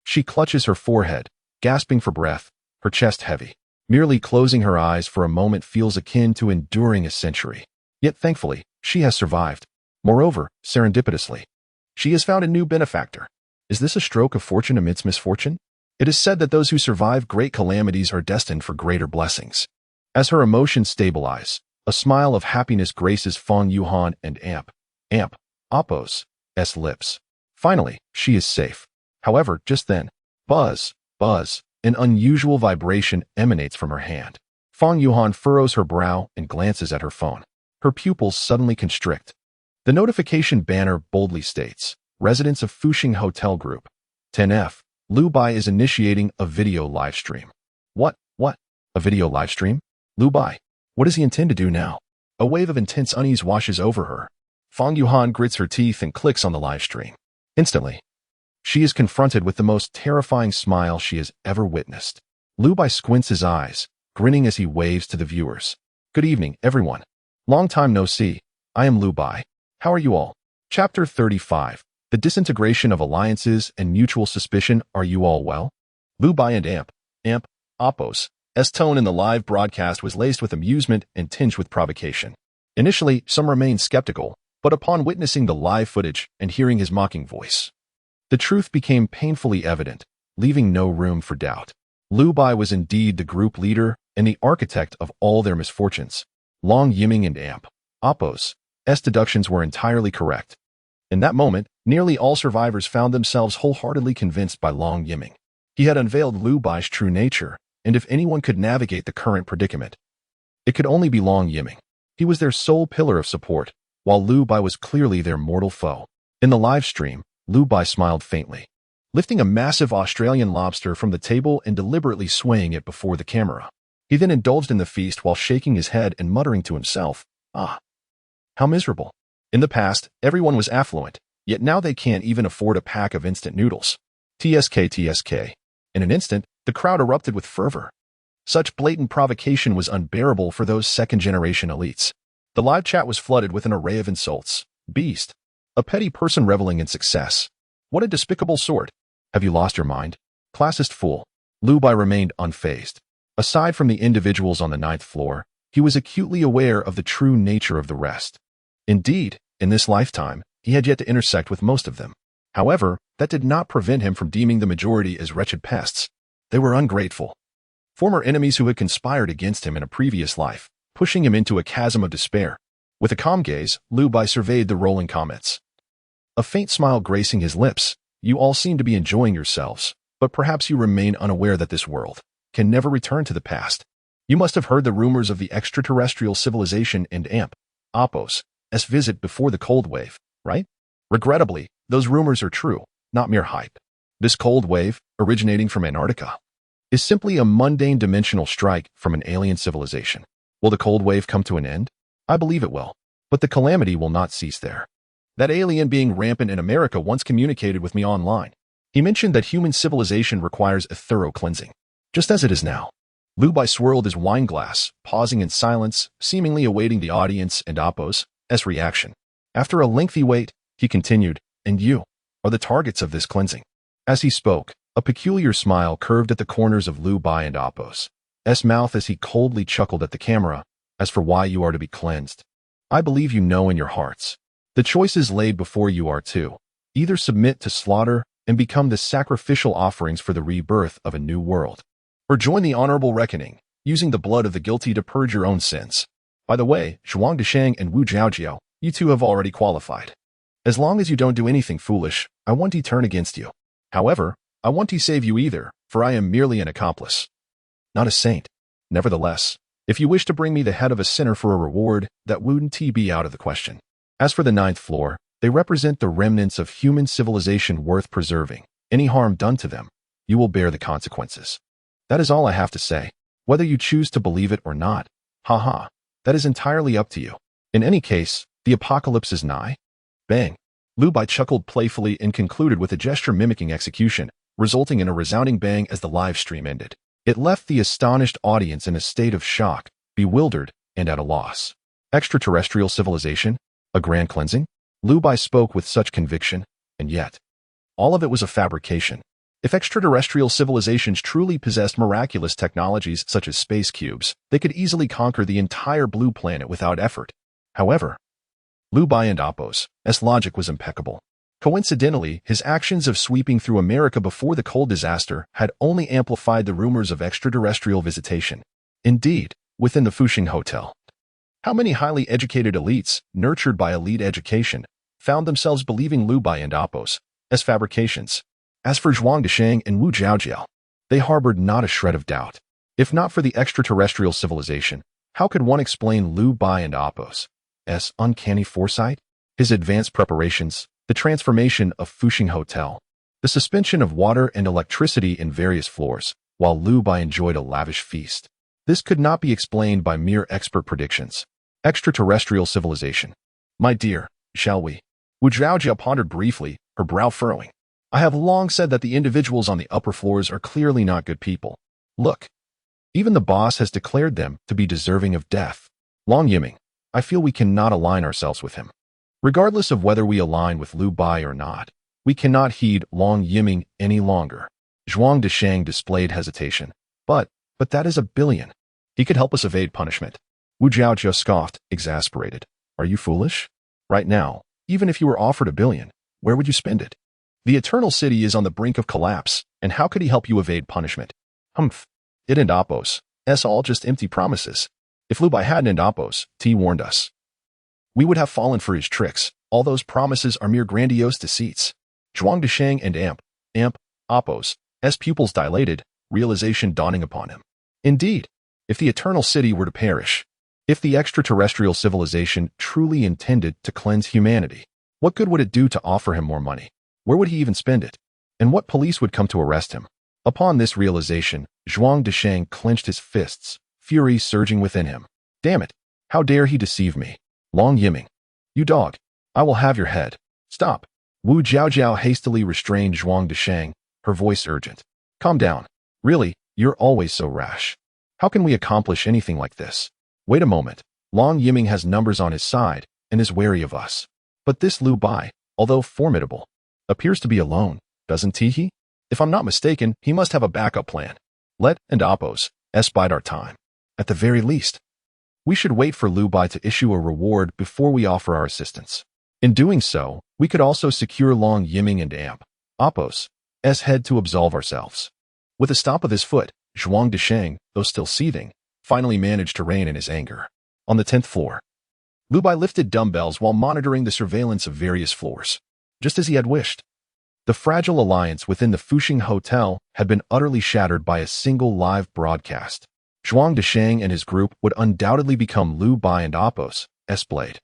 She clutches her forehead, gasping for breath, her chest heavy. Merely closing her eyes for a moment feels akin to enduring a century. Yet thankfully, she has survived. Moreover, serendipitously, she has found a new benefactor. Is this a stroke of fortune amidst misfortune? It is said that those who survive great calamities are destined for greater blessings. As her emotions stabilize, a smile of happiness graces Fong Yuhan and Appo's lips. Finally, she is safe. However, just then, buzz, an unusual vibration emanates from her hand. Fong Yuhan furrows her brow and glances at her phone. Her pupils suddenly constrict. The notification banner boldly states, residents of Fuxing Hotel Group, 10F, Lu Bai is initiating a video live stream. What? A video live stream? Lu Bai. What does he intend to do now? A wave of intense unease washes over her. Fong Yuhan grits her teeth and clicks on the live stream. Instantly, she is confronted with the most terrifying smile she has ever witnessed. Lu Bai squints his eyes, grinning as he waves to the viewers. Good evening, everyone. Long time no see. I am Lu Bai. How are you all? Chapter 35. The disintegration of alliances and mutual suspicion. Are you all well? Lu Bai and Appo's tone in the live broadcast was laced with amusement and tinged with provocation. Initially, some remained skeptical, but upon witnessing the live footage and hearing his mocking voice, the truth became painfully evident, leaving no room for doubt. Lu Bai was indeed the group leader and the architect of all their misfortunes. Long Yiming and Appo's deductions were entirely correct. In that moment, nearly all survivors found themselves wholeheartedly convinced by Long Yiming. He had unveiled Lu Bai's true nature, and if anyone could navigate the current predicament, it could only be Long Yiming. He was their sole pillar of support, while Lu Bai was clearly their mortal foe. In the live stream, Lu Bai smiled faintly, lifting a massive Australian lobster from the table and deliberately swaying it before the camera. He then indulged in the feast while shaking his head and muttering to himself, "Ah, how miserable." In the past, everyone was affluent, yet now they can't even afford a pack of instant noodles. TSK. In an instant, the crowd erupted with fervor. Such blatant provocation was unbearable for those second-generation elites. The live chat was flooded with an array of insults. Beast. A petty person reveling in success. What a despicable sort. Have you lost your mind? Classist fool. Lu Bai remained unfazed. Aside from the individuals on the 9th floor, he was acutely aware of the true nature of the rest. Indeed, in this lifetime, he had yet to intersect with most of them. However, that did not prevent him from deeming the majority as wretched pests. They were ungrateful. Former enemies who had conspired against him in a previous life, pushing him into a chasm of despair. With a calm gaze, Lu Bai surveyed the rolling comments. A faint smile gracing his lips. You all seem to be enjoying yourselves, but perhaps you remain unaware that this world can never return to the past. You must have heard the rumors of the extraterrestrial civilization and Appo's visit before the cold wave, right? Regrettably, those rumors are true, not mere hype. This cold wave, originating from Antarctica, is simply a mundane dimensional strike from an alien civilization. Will the cold wave come to an end? I believe it will, but the calamity will not cease there. That alien being rampant in America once communicated with me online. He mentioned that human civilization requires a thorough cleansing, just as it is now. Lu Bai swirled his wine glass, pausing in silence, seemingly awaiting the audience and Appo's reaction. After a lengthy wait, he continued, and you are the targets of this cleansing. As he spoke, a peculiar smile curved at the corners of Lu Bai and Appo's mouth as he coldly chuckled at the camera. As for why you are to be cleansed, I believe you know in your hearts. The choice is laid before you are to either submit to slaughter and become the sacrificial offerings for the rebirth of a new world, or join the honorable reckoning, using the blood of the guilty to purge your own sins. By the way, Zhuang Deshang and Wu Jiaojiao, you two have already qualified. As long as you don't do anything foolish, I won't turn against you. However, I won't save you either, for I am merely an accomplice, not a saint. Nevertheless, if you wish to bring me the head of a sinner for a reward, that wouldn't be out of the question. As for the 9th floor, they represent the remnants of human civilization worth preserving. Any harm done to them, you will bear the consequences. That is all I have to say. Whether you choose to believe it or not, that is entirely up to you. In any case, the apocalypse is nigh. Bang. Lu Bai chuckled playfully and concluded with a gesture mimicking execution, resulting in a resounding bang as the live stream ended. It left the astonished audience in a state of shock, bewildered, and at a loss. Extraterrestrial civilization? A grand cleansing? Lu Bai spoke with such conviction, and yet, all of it was a fabrication. If extraterrestrial civilizations truly possessed miraculous technologies such as space cubes, they could easily conquer the entire blue planet without effort. However, Liu Bai and Appo's logic was impeccable. Coincidentally, his actions of sweeping through America before the coal disaster had only amplified the rumors of extraterrestrial visitation. Indeed, within the Fuxing Hotel, how many highly educated elites, nurtured by elite education, found themselves believing Liu Bai and Appo's fabrications? As for Zhuang Desheng and Wu Zhaojiao, they harbored not a shred of doubt. If not for the extraterrestrial civilization, how could one explain Liu Bai and Appo's uncanny foresight, his advanced preparations, the transformation of Fuxing Hotel, the suspension of water and electricity in various floors, while Liu Bai enjoyed a lavish feast? This could not be explained by mere expert predictions. Extraterrestrial civilization. My dear, shall we? Wu Zhaojiao pondered briefly, her brow furrowing. I have long said that the individuals on the upper floors are clearly not good people. Look, even the boss has declared them to be deserving of death. Long Yiming, I feel we cannot align ourselves with him. Regardless of whether we align with Liu Bai or not, we cannot heed Long Yiming any longer. Zhuang Desheng displayed hesitation. But that is $1 billion. He could help us evade punishment. Wu Zhaojiao scoffed, exasperated. Are you foolish? Right now, even if you were offered $1 billion, where would you spend it? The Eternal City is on the brink of collapse, and how could he help you evade punishment? Humph. It and Appo's all just empty promises. If Liu Bai hadn't and Appo's warned us, we would have fallen for his tricks. All those promises are mere grandiose deceits. Zhuang Desheng and Appo's pupils dilated, realization dawning upon him. Indeed, if the Eternal City were to perish, if the extraterrestrial civilization truly intended to cleanse humanity, what good would it do to offer him more money? Where would he even spend it? And what police would come to arrest him? Upon this realization, Zhuang Desheng clenched his fists, fury surging within him. Damn it! How dare he deceive me? Long Yiming. You dog! I will have your head. Stop! Wu Zhaojiao hastily restrained Zhuang Desheng, her voice urgent. Calm down. Really, you're always so rash. How can we accomplish anything like this? Wait a moment. Long Yiming has numbers on his side and is wary of us. But this Liu Bai, although formidable, appears to be alone, doesn't he? If I'm not mistaken, he must have a backup plan. Let and Appo's bide our time. At the very least, we should wait for Liu Bai to issue a reward before we offer our assistance. In doing so, we could also secure Long Yiming and Appo's head to absolve ourselves. With a stomp of his foot, Zhuang Desheng, though still seething, finally managed to rein in his anger. On the 10th floor, Liu Bai lifted dumbbells while monitoring the surveillance of various floors. Just as he had wished, the fragile alliance within the Fuxing Hotel had been utterly shattered by a single live broadcast. Zhuang Desheng and his group would undoubtedly become Liu Bai and Appo's blade.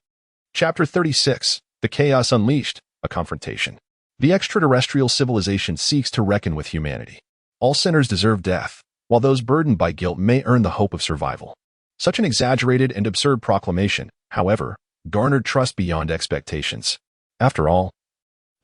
Chapter 36, The Chaos Unleashed, A Confrontation. The extraterrestrial civilization seeks to reckon with humanity. All sinners deserve death, while those burdened by guilt may earn the hope of survival. Such an exaggerated and absurd proclamation, however, garnered trust beyond expectations. After all,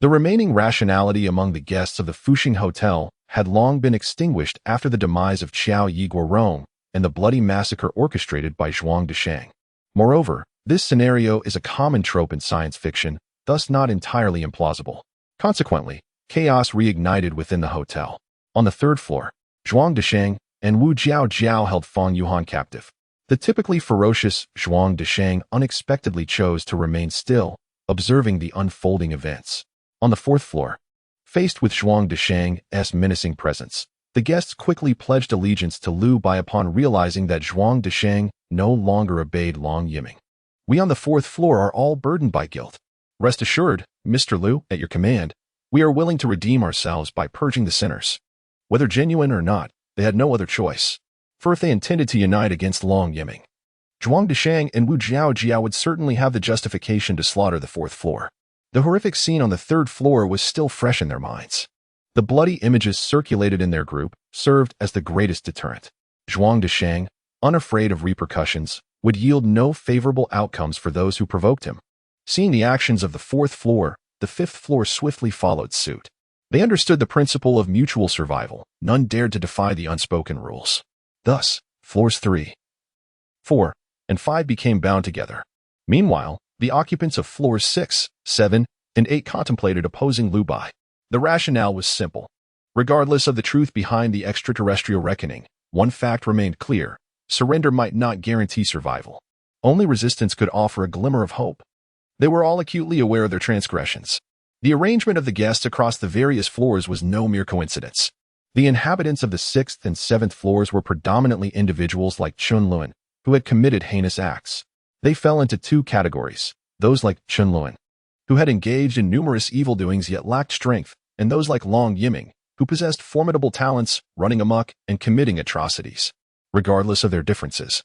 the remaining rationality among the guests of the Fuxing Hotel had long been extinguished after the demise of Qiao Yiguo Rome and the bloody massacre orchestrated by Zhuang Desheng. Moreover, this scenario is a common trope in science fiction, thus not entirely implausible. Consequently, chaos reignited within the hotel. On the 3rd floor, Zhuang Desheng and Wu Zhaojiao held Fang Yuhan captive. The typically ferocious Zhuang Desheng unexpectedly chose to remain still, observing the unfolding events. On the 4th floor, faced with Zhuang Desheng's menacing presence, the guests quickly pledged allegiance to Liu Bai upon realizing that Zhuang Desheng no longer obeyed Long Yiming. We on the 4th floor are all burdened by guilt. Rest assured, Mr. Liu, at your command, we are willing to redeem ourselves by purging the sinners. Whether genuine or not, they had no other choice. For if they intended to unite against Long Yiming, Zhuang Desheng and Wu Zhaojiao would certainly have the justification to slaughter the 4th floor. The horrific scene on the 3rd floor was still fresh in their minds. The bloody images circulated in their group served as the greatest deterrent. Zhuang Desheng, unafraid of repercussions, would yield no favorable outcomes for those who provoked him. Seeing the actions of the 4th floor, the 5th floor swiftly followed suit. They understood the principle of mutual survival. None dared to defy the unspoken rules. Thus, floors 3, 4, and 5 became bound together. Meanwhile, the occupants of floors 6, 7, and 8 contemplated opposing Liu Bai. The rationale was simple. Regardless of the truth behind the extraterrestrial reckoning, one fact remained clear: surrender might not guarantee survival. Only resistance could offer a glimmer of hope. They were all acutely aware of their transgressions. The arrangement of the guests across the various floors was no mere coincidence. The inhabitants of the 6th and 7th floors were predominantly individuals like Chunluan, who had committed heinous acts. They fell into two categories: those like Chunluan, who had engaged in numerous evil doings yet lacked strength, and those like Long Yiming, who possessed formidable talents, running amok, and committing atrocities. Regardless of their differences,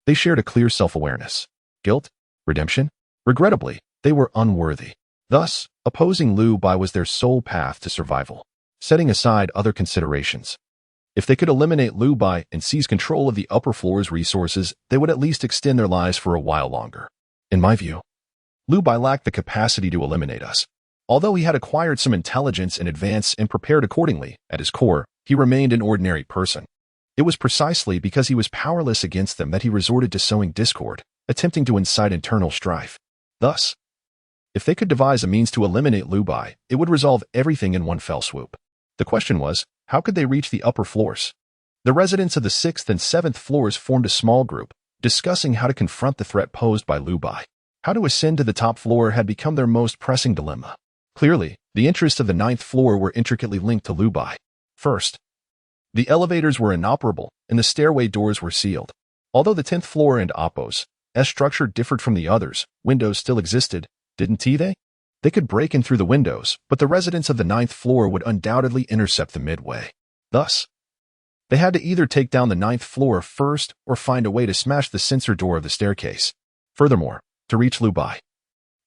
they shared a clear self-awareness. Guilt? Redemption? Regrettably, they were unworthy. Thus, opposing Liu Bai was their sole path to survival, setting aside other considerations. If they could eliminate Liu Bai and seize control of the upper floor's resources, they would at least extend their lives for a while longer. In my view, Liu Bai lacked the capacity to eliminate us. Although he had acquired some intelligence in advance and prepared accordingly, at his core, he remained an ordinary person. It was precisely because he was powerless against them that he resorted to sowing discord, attempting to incite internal strife. Thus, if they could devise a means to eliminate Liu Bai, it would resolve everything in one fell swoop. The question was, how could they reach the upper floors? The residents of the 6th and 7th floors formed a small group, discussing how to confront the threat posed by Liu Bai. How to ascend to the top floor had become their most pressing dilemma. Clearly, the interests of the 9th floor were intricately linked to Liu Bai. First, the elevators were inoperable, and the stairway doors were sealed. Although the 10th floor and Oppo's structure differed from the others, windows still existed, didn't they? They could break in through the windows, but the residents of the 9th floor would undoubtedly intercept them midway. Thus, they had to either take down the 9th floor first or find a way to smash the sensor door of the staircase. Furthermore, to reach Liu Bai,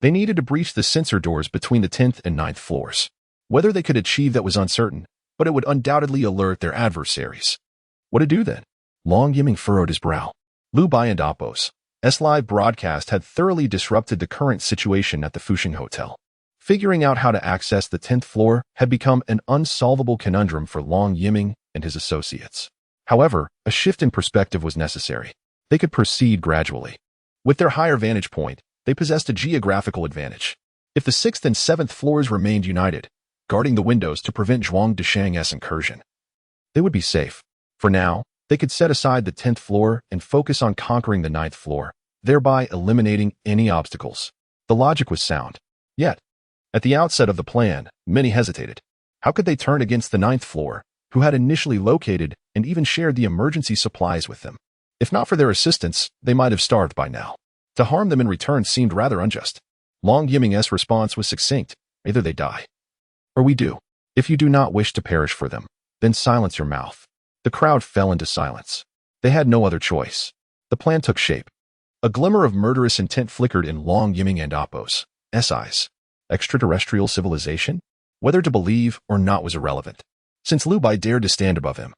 they needed to breach the sensor doors between the 10th and 9th floors. Whether they could achieve that was uncertain, but it would undoubtedly alert their adversaries. What to do then? Long Yiming furrowed his brow. Liu Bai and Oppo's live broadcast had thoroughly disrupted the current situation at the Fuxing Hotel. Figuring out how to access the 10th floor had become an unsolvable conundrum for Long Yiming and his associates. However, a shift in perspective was necessary. They could proceed gradually. With their higher vantage point, they possessed a geographical advantage. If the 6th and 7th floors remained united, guarding the windows to prevent Zhuang Deshang's incursion, they would be safe. For now, they could set aside the 10th floor and focus on conquering the 9th floor, thereby eliminating any obstacles. The logic was sound. Yet, at the outset of the plan, many hesitated. How could they turn against the 9th floor, who had initially located and even shared the emergency supplies with them? If not for their assistance, they might have starved by now. To harm them in return seemed rather unjust. Long Yiming's response was succinct: either they die, or we do. If you do not wish to perish for them, then silence your mouth. The crowd fell into silence. They had no other choice. The plan took shape. A glimmer of murderous intent flickered in Long Yiming and Oppo's eyes. Extraterrestrial civilization? Whether to believe or not was irrelevant, since Liu Bai dared to stand above him.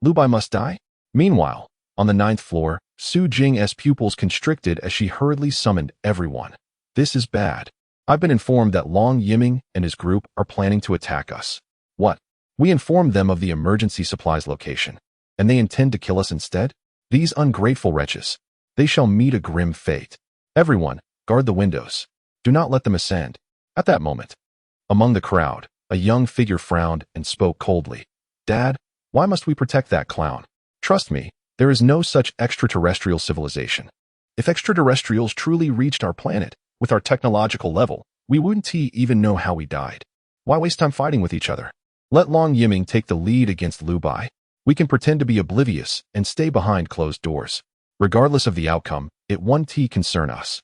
Liu Bai must die? Meanwhile, on the 9th floor, Su Jing's pupils constricted as she hurriedly summoned everyone. This is bad. I've been informed that Long Yiming and his group are planning to attack us. What? We informed them of the emergency supplies location, and they intend to kill us instead? These ungrateful wretches. They shall meet a grim fate. Everyone, guard the windows. Do not let them ascend. At that moment, among the crowd, a young figure frowned and spoke coldly. Dad, why must we protect that clown? Trust me, there is no such extraterrestrial civilization. If extraterrestrials truly reached our planet, with our technological level, we wouldn't even know how we died. Why waste time fighting with each other? Let Long Yiming take the lead against Liu Bai. We can pretend to be oblivious and stay behind closed doors. Regardless of the outcome, it won't concern us.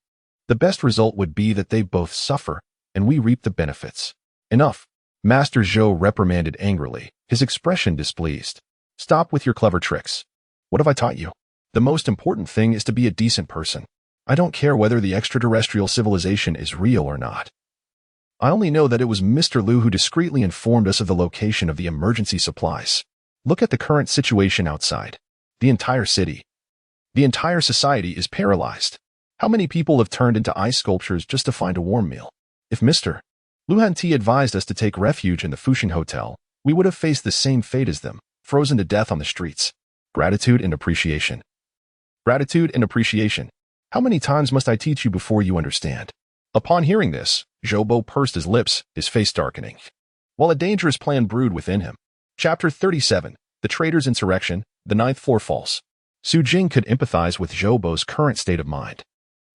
The best result would be that they both suffer, and we reap the benefits. Enough. Master Zhou reprimanded angrily, his expression displeased. Stop with your clever tricks. What have I taught you? The most important thing is to be a decent person. I don't care whether the extraterrestrial civilization is real or not. I only know that it was Mr. Liu who discreetly informed us of the location of the emergency supplies. Look at the current situation outside. The entire city, the entire society is paralyzed. How many people have turned into ice sculptures just to find a warm meal? If Mr. Liu Hanti advised us to take refuge in the Fuxing Hotel, we would have faced the same fate as them, frozen to death on the streets. Gratitude and appreciation. Gratitude and appreciation. How many times must I teach you before you understand? Upon hearing this, Zhou Bo pursed his lips, his face darkening, while a dangerous plan brewed within him. Chapter 37. The Traitors' Insurrection, the Ninth Floor Falls. Su Jing could empathize with Zhou Bo's current state of mind.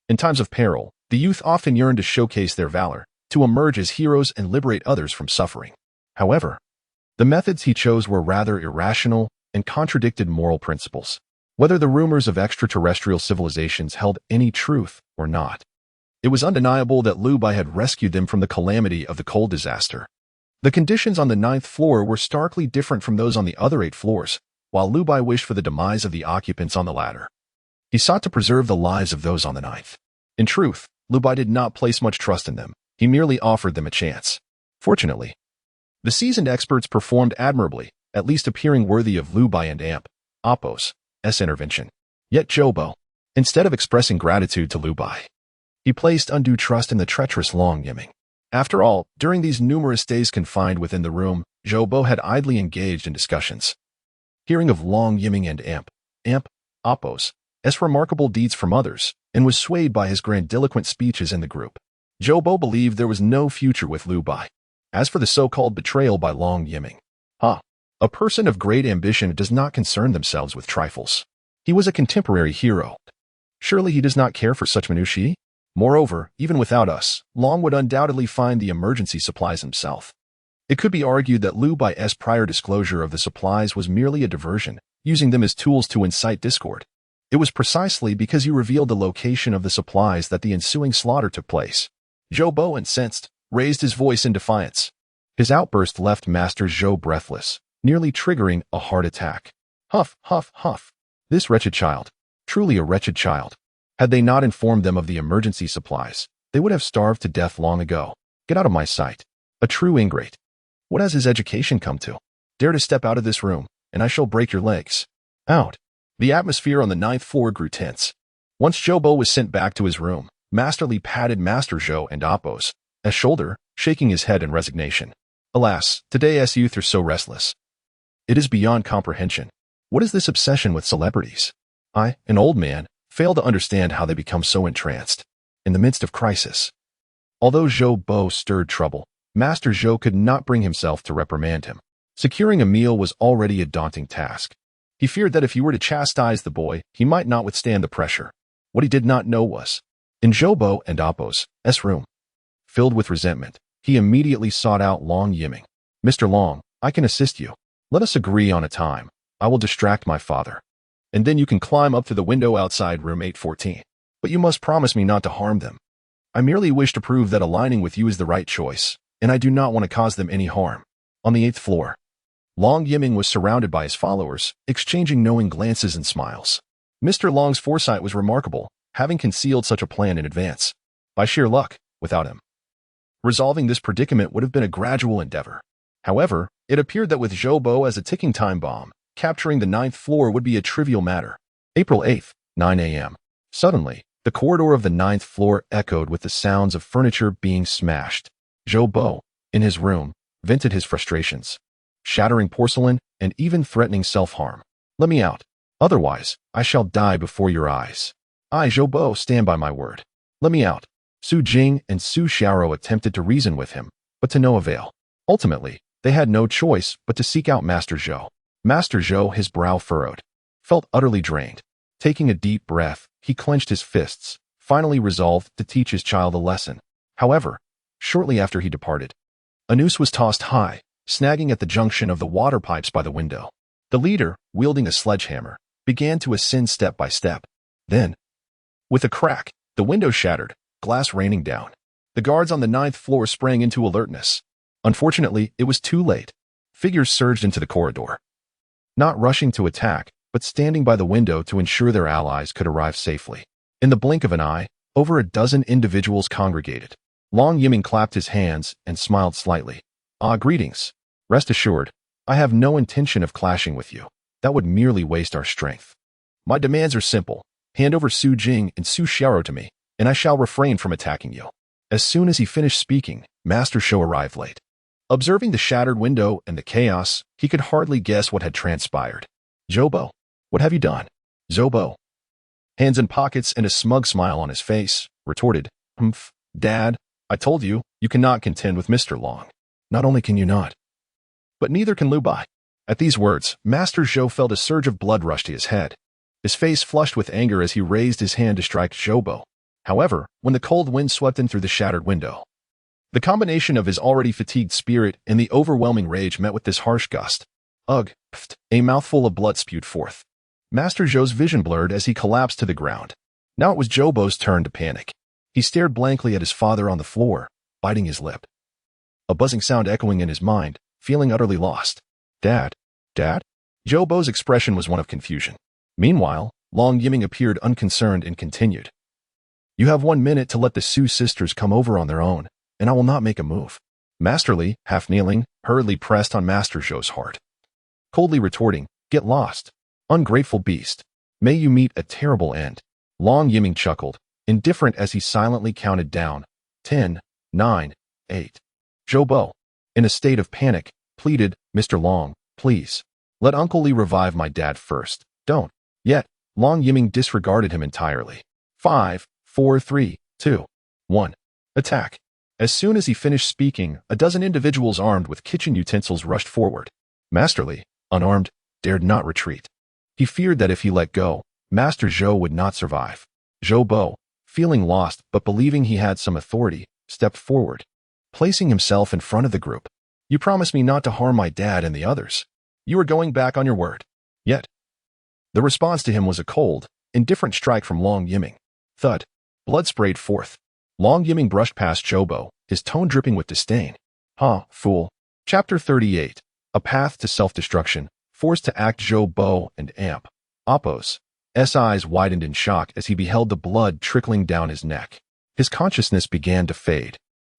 In times of peril, the youth often yearn to showcase their valor, to emerge as heroes and liberate others from suffering. However, the methods he chose were rather irrational and contradicted moral principles, whether the rumors of extraterrestrial civilizations held any truth or not. It was undeniable that Liu Bai had rescued them from the calamity of the coal disaster. The conditions on the 9th floor were starkly different from those on the other 8 floors, while Liu Bai wished for the demise of the occupants on the ladder. He sought to preserve the lives of those on the 9th. In truth, Liu Bai did not place much trust in them. He merely offered them a chance. Fortunately, the seasoned experts performed admirably, at least appearing worthy of Liu Bai and Appo's intervention. Yet Zhou Bo, instead of expressing gratitude to Liu Bai, he placed undue trust in the treacherous Yongqing. After all, during these numerous days confined within the room, Zhou Bo had idly engaged in discussions. Hearing of Yongqing and Appo's remarkable deeds from others, and was swayed by his grandiloquent speeches in the group. Zhou Bo believed there was no future with Liu Bai. As for the so-called betrayal by Yongqing, a person of great ambition does not concern themselves with trifles. He was a contemporary hero. Surely he does not care for such minutiae? Moreover, even without us, Long would undoubtedly find the emergency supplies himself. It could be argued that Liu Bai's prior disclosure of the supplies was merely a diversion, using them as tools to incite discord. It was precisely because he revealed the location of the supplies that the ensuing slaughter took place. Zhou Bo, incensed, raised his voice in defiance. His outburst left Master Zhou breathless, nearly triggering a heart attack. Huff, huff, huff. This wretched child. Truly a wretched child. Had they not informed them of the emergency supplies, they would have starved to death long ago. Get out of my sight. A true ingrate. What has his education come to? Dare to step out of this room, and I shall break your legs. Out. The atmosphere on the 9th floor grew tense. Once Zhou Bo was sent back to his room, Master Li patted Master Zhou and Appo's shoulder, shaking his head in resignation. Alas, today's youth are so restless. It is beyond comprehension. What is this obsession with celebrities? I, an old man, fail to understand how they become so entranced. In the midst of crisis. Although Zhou Bo stirred trouble, Master Zhou could not bring himself to reprimand him. Securing a meal was already a daunting task. He feared that if he were to chastise the boy, he might not withstand the pressure. What he did not know was, in Zhou Bo and Appo's room, filled with resentment, he immediately sought out Yongqing. Mr. Long, I can assist you. Let us agree on a time. I will distract my father. And then you can climb up to the window outside room 814. But you must promise me not to harm them. I merely wish to prove that aligning with you is the right choice, and I do not want to cause them any harm. On the 8th floor, Yongqing was surrounded by his followers, exchanging knowing glances and smiles. Mr. Long's foresight was remarkable, having concealed such a plan in advance. By sheer luck, without him, resolving this predicament would have been a gradual endeavor. However, it appeared that with Zhou Bo as a ticking time bomb, capturing the 9th floor would be a trivial matter. April 8th, 9 a.m. Suddenly, the corridor of the 9th floor echoed with the sounds of furniture being smashed. Zhou Bo, in his room, vented his frustrations, shattering porcelain and even threatening self-harm. Let me out. Otherwise, I shall die before your eyes. I, Zhou Bo, stand by my word. Let me out. Su Jing and Su Xiaoro attempted to reason with him, but to no avail. Ultimately, they had no choice but to seek out Master Zhou. Master Zhou, his brow furrowed, felt utterly drained. Taking a deep breath, he clenched his fists, finally resolved to teach his child a lesson. However, shortly after he departed, a noose was tossed high, snagging at the junction of the water pipes by the window. The leader, wielding a sledgehammer, began to ascend step by step. Then, with a crack, the window shattered, glass raining down. The guards on the 9th floor sprang into alertness. Unfortunately, it was too late. Figures surged into the corridor, not rushing to attack, but standing by the window to ensure their allies could arrive safely. In the blink of an eye, over a dozen individuals congregated. Yongqing clapped his hands and smiled slightly. Greetings. Rest assured, I have no intention of clashing with you. That would merely waste our strength. My demands are simple. Hand over Su Jing and Su Xiaoro to me, and I shall refrain from attacking you. As soon as he finished speaking, Master Zhou arrived late. Observing the shattered window and the chaos, he could hardly guess what had transpired. Zhou Bo, what have you done? Zhou Bo, hands in pockets and a smug smile on his face, retorted, Humph, Dad, I told you, you cannot contend with Mr. Long. Not only can you not, but neither can Liu Bai. At these words, Master Zhou felt a surge of blood rush to his head. His face flushed with anger as he raised his hand to strike Zhoubo. However, when the cold wind swept in through the shattered window, the combination of his already fatigued spirit and the overwhelming rage met with this harsh gust. Ugh! Pfft! A mouthful of blood spewed forth. Master Zhou's vision blurred as he collapsed to the ground. Now it was Zhoubo's turn to panic. He stared blankly at his father on the floor, biting his lip. A buzzing sound echoing in his mind, feeling utterly lost. Dad? Dad? Zhoubo's expression was one of confusion. Meanwhile, Long Yiming appeared unconcerned and continued. You have 1 minute to let the Su sisters come over on their own, and I will not make a move. Master Li, half kneeling, hurriedly pressed on Master Zhou's heart. Coldly retorting, Get lost. Ungrateful beast. May you meet a terrible end. Long Yiming chuckled, indifferent as he silently counted down. 10, 9, 8. Zhoubo, in a state of panic, pleaded, Mr. Long, please. Let Uncle Li revive my dad first. Don't. Yet, Long Yiming disregarded him entirely. 5, 4, 3, 2, 1. Attack. As soon as he finished speaking, a dozen individuals armed with kitchen utensils rushed forward. Master Li, unarmed, dared not retreat. He feared that if he let go, Master Zhou would not survive. Zhoubo, feeling lost but believing he had some authority, stepped forward, placing himself in front of the group. You promised me not to harm my dad and the others. You are going back on your word. Yet, the response to him was a cold, indifferent strike from Long Yiming. Thud. Blood sprayed forth. Long Yiming brushed past Zhoubo, his tone dripping with disdain. Fool. Chapter 38. A Path to Self-Destruction. Forced to act. Zhoubo and Amp. Appos. Eyes widened in shock as he beheld the blood trickling down his neck. His consciousness began to fade.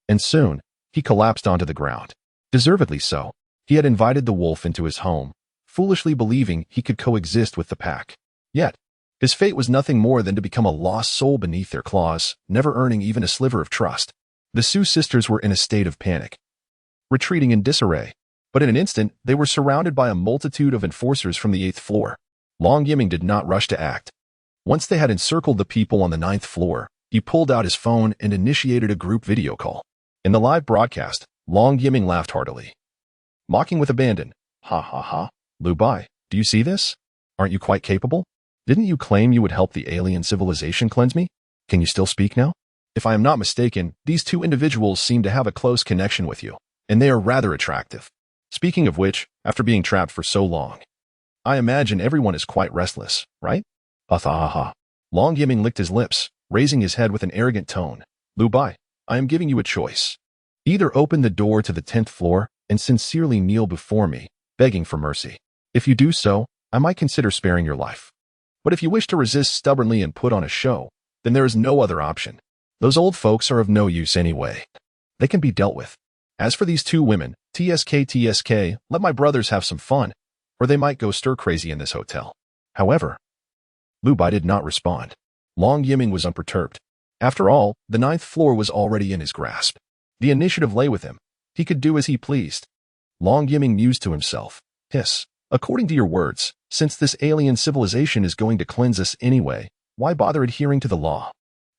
And soon, he collapsed onto the ground. Deservedly so. He had invited the wolf into his home, foolishly believing he could coexist with the pack. Yet, his fate was nothing more than to become a lost soul beneath their claws, never earning even a sliver of trust. The Su sisters were in a state of panic, retreating in disarray. But in an instant, they were surrounded by a multitude of enforcers from the 8th floor. Long Yiming did not rush to act. Once they had encircled the people on the 9th floor, he pulled out his phone and initiated a group video call. In the live broadcast, Long Yiming laughed heartily, mocking with abandon. Ha ha ha. Lu Bai, do you see this? Aren't you quite capable? Didn't you claim you would help the alien civilization cleanse me? Can you still speak now? If I am not mistaken, these two individuals seem to have a close connection with you, and they are rather attractive. Speaking of which, after being trapped for so long, I imagine everyone is quite restless, right? Ha. Long Yiming licked his lips, raising his head with an arrogant tone. Lu Bai, I am giving you a choice. Either open the door to the 10th floor and sincerely kneel before me, begging for mercy. If you do so, I might consider sparing your life. But if you wish to resist stubbornly and put on a show, then there is no other option. Those old folks are of no use anyway. They can be dealt with. As for these two women, TSK, let my brothers have some fun, or they might go stir-crazy in this hotel. However, Lu Bai did not respond. Long Yiming was unperturbed. After all, the 9th floor was already in his grasp. The initiative lay with him. He could do as he pleased. Long Yiming mused to himself. Hiss. According to your words, since this alien civilization is going to cleanse us anyway, why bother adhering to the law?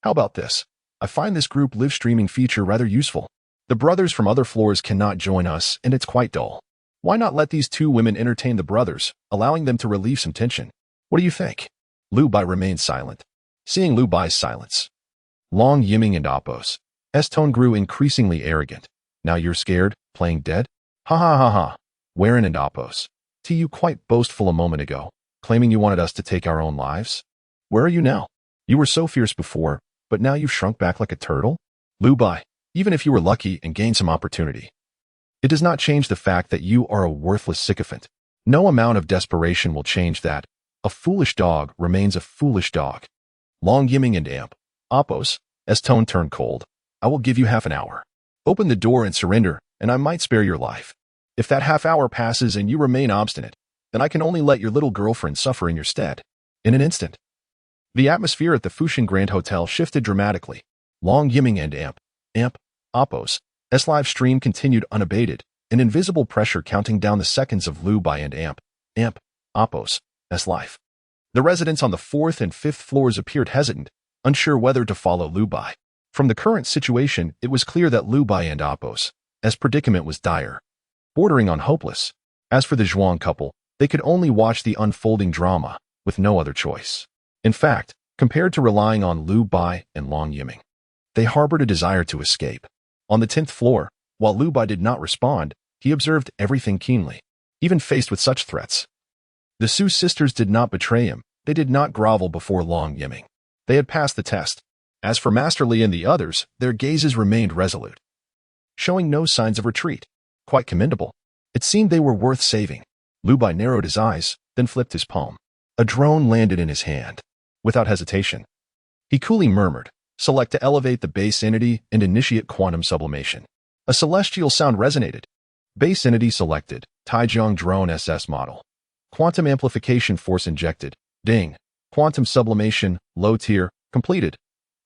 How about this? I find this group live streaming feature rather useful. The brothers from other floors cannot join us, and it's quite dull. Why not let these two women entertain the brothers, allowing them to relieve some tension? What do you think? Lu Bai remained silent. Seeing Lu Bai's silence, Long Yiming and Appos' tone grew increasingly arrogant. Now you're scared, playing dead? Ha. Warren and Appos, you quite boastful a moment ago, claiming you wanted us to take our own lives? Where are you now? You were so fierce before, but now you've shrunk back like a turtle? Lu Bai, even if you were lucky and gained some opportunity, it does not change the fact that you are a worthless sycophant. No amount of desperation will change that. A foolish dog remains a foolish dog. Long Yiming and Appos' tone turned cold. I will give you half an hour. Open the door and surrender, and I might spare your life. If that half hour passes and you remain obstinate, then I can only let your little girlfriend suffer in your stead. In an instant, the atmosphere at the Fushin Grand Hotel shifted dramatically. Long Yiming and Appos' live stream continued unabated, an invisible pressure counting down the seconds of Lu Bai and Appos' life. The residents on the 4th and 5th floors appeared hesitant, unsure whether to follow Lu Bai. From the current situation, it was clear that Lu Bai and Appos' predicament was dire, bordering on hopeless. As for the Zhuang couple, they could only watch the unfolding drama, with no other choice. In fact, compared to relying on Liu Bai and Long Yiming, they harbored a desire to escape. On the 10th floor, while Liu Bai did not respond, he observed everything keenly, even faced with such threats. The Su sisters did not betray him. They did not grovel before Long Yiming. They had passed the test. As for Master Li and the others, their gazes remained resolute, showing no signs of retreat. Quite commendable. It seemed they were worth saving. Liu Bai narrowed his eyes, then flipped his palm. A drone landed in his hand. Without hesitation, he coolly murmured, "Select to elevate the base entity and initiate quantum sublimation." A celestial sound resonated. Base entity selected. Taijiang drone SS model. Quantum amplification force injected. Ding. Quantum sublimation, low tier, completed.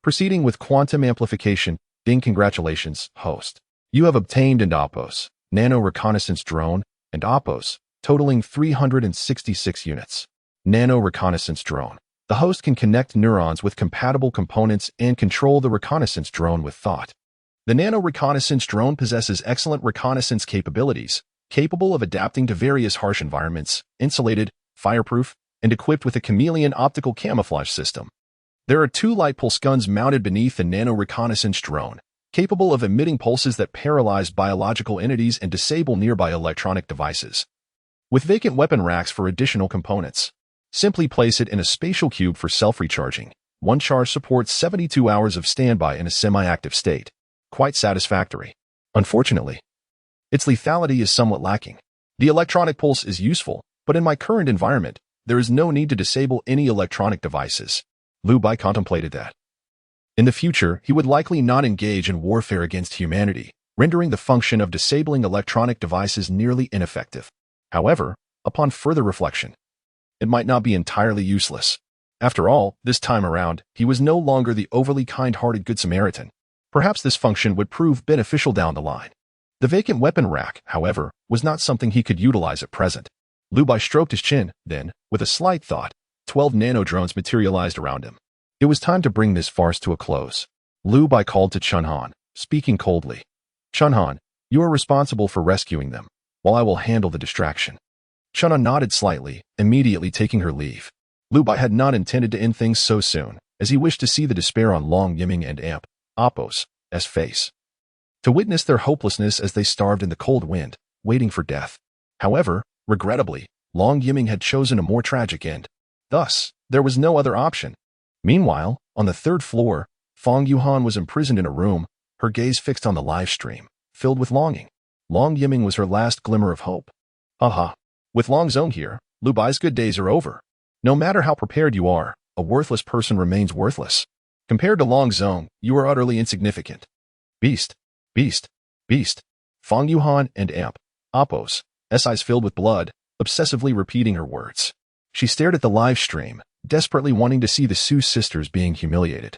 Proceeding with quantum amplification. Ding. Congratulations, host. You have obtained an APOS, nano reconnaissance drone, and APOS, totaling 366 units. Nano reconnaissance drone. The host can connect neurons with compatible components and control the reconnaissance drone with thought. The nano reconnaissance drone possesses excellent reconnaissance capabilities, capable of adapting to various harsh environments, insulated, fireproof, and equipped with a chameleon optical camouflage system. There are 2 light pulse guns mounted beneath the nano reconnaissance drone, capable of emitting pulses that paralyze biological entities and disable nearby electronic devices. With vacant weapon racks for additional components. Simply place it in a spatial cube for self-recharging. One charge supports 72 hours of standby in a semi-active state. Quite satisfactory. Unfortunately, its lethality is somewhat lacking. The electronic pulse is useful, but in my current environment, there is no need to disable any electronic devices. Liu Bai contemplated that. In the future, he would likely not engage in warfare against humanity, rendering the function of disabling electronic devices nearly ineffective. However, upon further reflection, it might not be entirely useless. After all, this time around, he was no longer the overly kind-hearted Good Samaritan. Perhaps this function would prove beneficial down the line. The vacant weapon rack, however, was not something he could utilize at present. Liu Bai stroked his chin, then, with a slight thought, 12 nano-drones materialized around him. It was time to bring this farce to a close. Liu Bai called to Chun Han, speaking coldly. Chun Han, you are responsible for rescuing them, while I will handle the distraction. Chun Han nodded slightly, immediately taking her leave. Liu Bai had not intended to end things so soon, as he wished to see the despair on Long Yiming and Apos' face. To witness their hopelessness as they starved in the cold wind, waiting for death. However, regrettably, Long Yiming had chosen a more tragic end. Thus, there was no other option. Meanwhile, on the 3rd floor, Fong Yuhan was imprisoned in a room, her gaze fixed on the live stream, filled with longing. Long Yiming was her last glimmer of hope. Haha. With Long Zong here, Liu Bai's good days are over. No matter how prepared you are, a worthless person remains worthless. Compared to Long Zong, you are utterly insignificant. Beast. Beast. Beast. Fong Yuhan and Apos, eyes filled with blood, obsessively repeating her words. She stared at the live stream, desperately wanting to see the Su sisters being humiliated.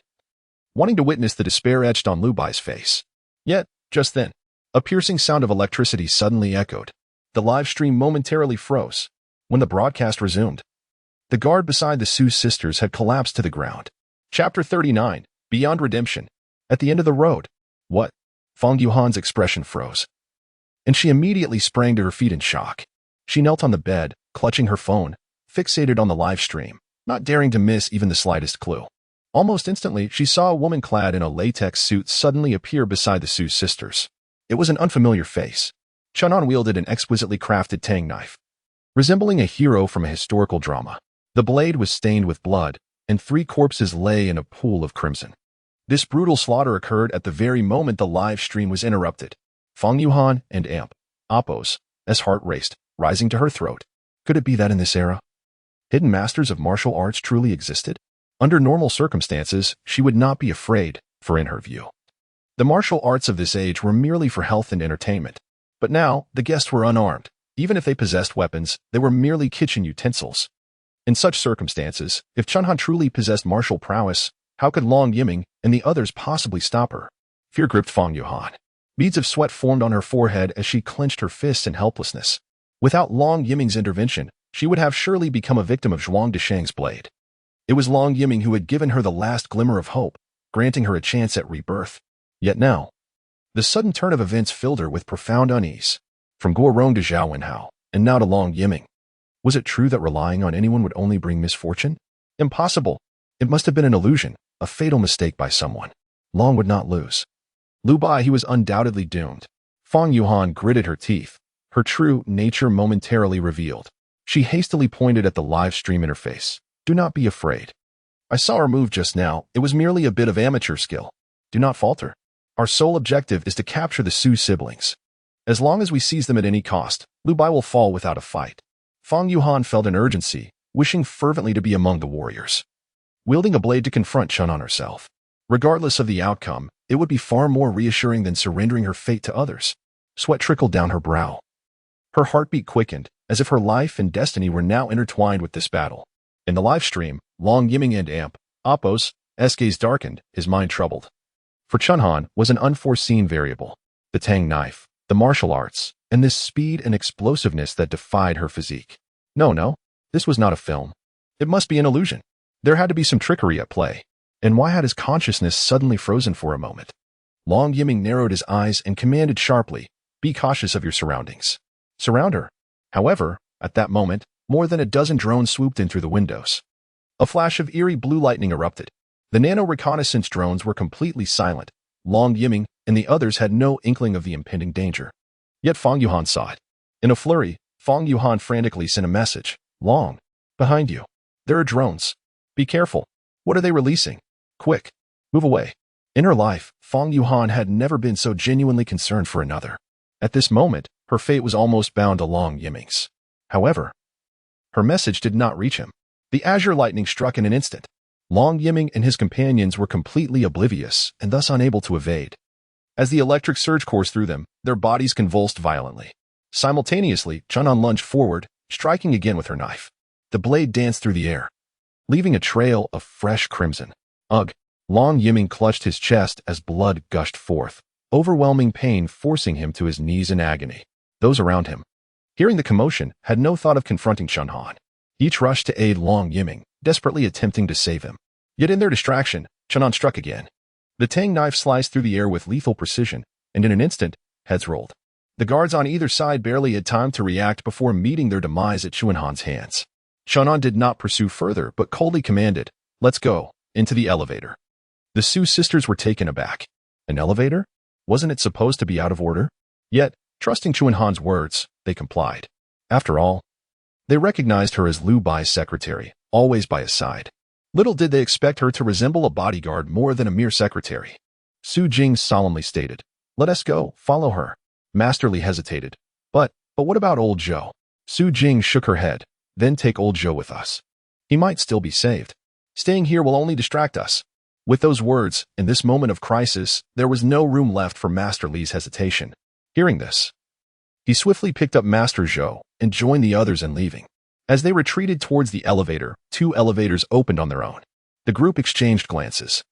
Wanting to witness the despair etched on Liu Bai's face. Yet, just then, a piercing sound of electricity suddenly echoed. The live stream momentarily froze. When the broadcast resumed, the guard beside the Su sisters had collapsed to the ground. Chapter 39, Beyond Redemption. At the end of the road. What? Fong Yuhan's expression froze, and she immediately sprang to her feet in shock. She knelt on the bed, clutching her phone, fixated on the live stream, not daring to miss even the slightest clue. Almost instantly, she saw a woman clad in a latex suit suddenly appear beside the Su sisters. It was an unfamiliar face. Chun-On wielded an exquisitely crafted tang knife. Resembling a hero from a historical drama, the blade was stained with blood, and 3 corpses lay in a pool of crimson. This brutal slaughter occurred at the very moment the live stream was interrupted. Fong Yuhan and Apos' heart raced, rising to her throat. Could it be that in this era, hidden masters of martial arts truly existed? Under normal circumstances, she would not be afraid, for in her view, the martial arts of this age were merely for health and entertainment. But now, the guests were unarmed. Even if they possessed weapons, they were merely kitchen utensils. In such circumstances, if Chun-Han truly possessed martial prowess, how could Long Yiming and the others possibly stop her? Fear gripped Fong Yuhan. Beads of sweat formed on her forehead as she clenched her fists in helplessness. Without Long Yiming's intervention, she would have surely become a victim of Zhuang Desheng's blade. It was Long Yiming who had given her the last glimmer of hope, granting her a chance at rebirth. Yet now, the sudden turn of events filled her with profound unease. From Guorong to Zhao Wenhao, and now to Long Yiming. Was it true that relying on anyone would only bring misfortune? Impossible. It must have been an illusion, a fatal mistake by someone. Long would not lose. Lu Bai, he was undoubtedly doomed. Fang Yuhan gritted her teeth, her true nature momentarily revealed. She hastily pointed at the live stream interface. Do not be afraid. I saw her move just now. It was merely a bit of amateur skill. Do not falter. Our sole objective is to capture the Su siblings. As long as we seize them at any cost, Lu Bai will fall without a fight. Fang Yuhan felt an urgency, wishing fervently to be among the warriors. Wielding a blade to confront Chun'an herself. Regardless of the outcome, it would be far more reassuring than surrendering her fate to others. Sweat trickled down her brow. Her heartbeat quickened, as if her life and destiny were now intertwined with this battle. In the live stream, Long Yiming and Apos' gaze darkened, his mind troubled. For Chun'an was an unforeseen variable. The Tang knife, the martial arts, and this speed and explosiveness that defied her physique. No, this was not a film. It must be an illusion. There had to be some trickery at play. And why had his consciousness suddenly frozen for a moment? Long Yiming narrowed his eyes and commanded sharply, "Be cautious of your surroundings." Surround her. However, at that moment, more than a dozen drones swooped in through the windows. A flash of eerie blue lightning erupted. The nano reconnaissance drones were completely silent. Long Yiming and the others had no inkling of the impending danger. Yet Fang Yuhan saw it. In a flurry, Fang Yuhan frantically sent a message. "Long, behind you. There are drones. Be careful. What are they releasing? Quick, move away." In her life, Fang Yuhan had never been so genuinely concerned for another. At this moment, her fate was almost bound to Long Yiming's. However, her message did not reach him. The azure lightning struck in an instant. Long Yiming and his companions were completely oblivious and thus unable to evade. As the electric surge coursed through them, their bodies convulsed violently. Simultaneously, Chun'an lunged forward, striking again with her knife. The blade danced through the air, leaving a trail of fresh crimson. Ugh! Long Yiming clutched his chest as blood gushed forth, overwhelming pain forcing him to his knees in agony. Those around him, hearing the commotion, had no thought of confronting Chun'an. Each rushed to aid Long Yiming, desperately attempting to save him. Yet in their distraction, Chun'an struck again. The Tang knife sliced through the air with lethal precision, and in an instant, heads rolled. The guards on either side barely had time to react before meeting their demise at Chun'an's hands. Chun'an did not pursue further, but coldly commanded, "Let's go," into the elevator. The Su sisters were taken aback. An elevator? Wasn't it supposed to be out of order? Yet, trusting Chun'an's words, they complied. After all, they recognized her as Lu Bai's secretary, always by his side. Little did they expect her to resemble a bodyguard more than a mere secretary. Su Jing solemnly stated, "Let us go, follow her." Master Li hesitated. But what about old Zhou? Su Jing shook her head. "Then take old Zhou with us. He might still be saved. Staying here will only distract us." With those words, in this moment of crisis, there was no room left for Master Li's hesitation. Hearing this, he swiftly picked up Master Zhou and joined the others in leaving. As they retreated towards the elevator, 2 elevators opened on their own. The group exchanged glances.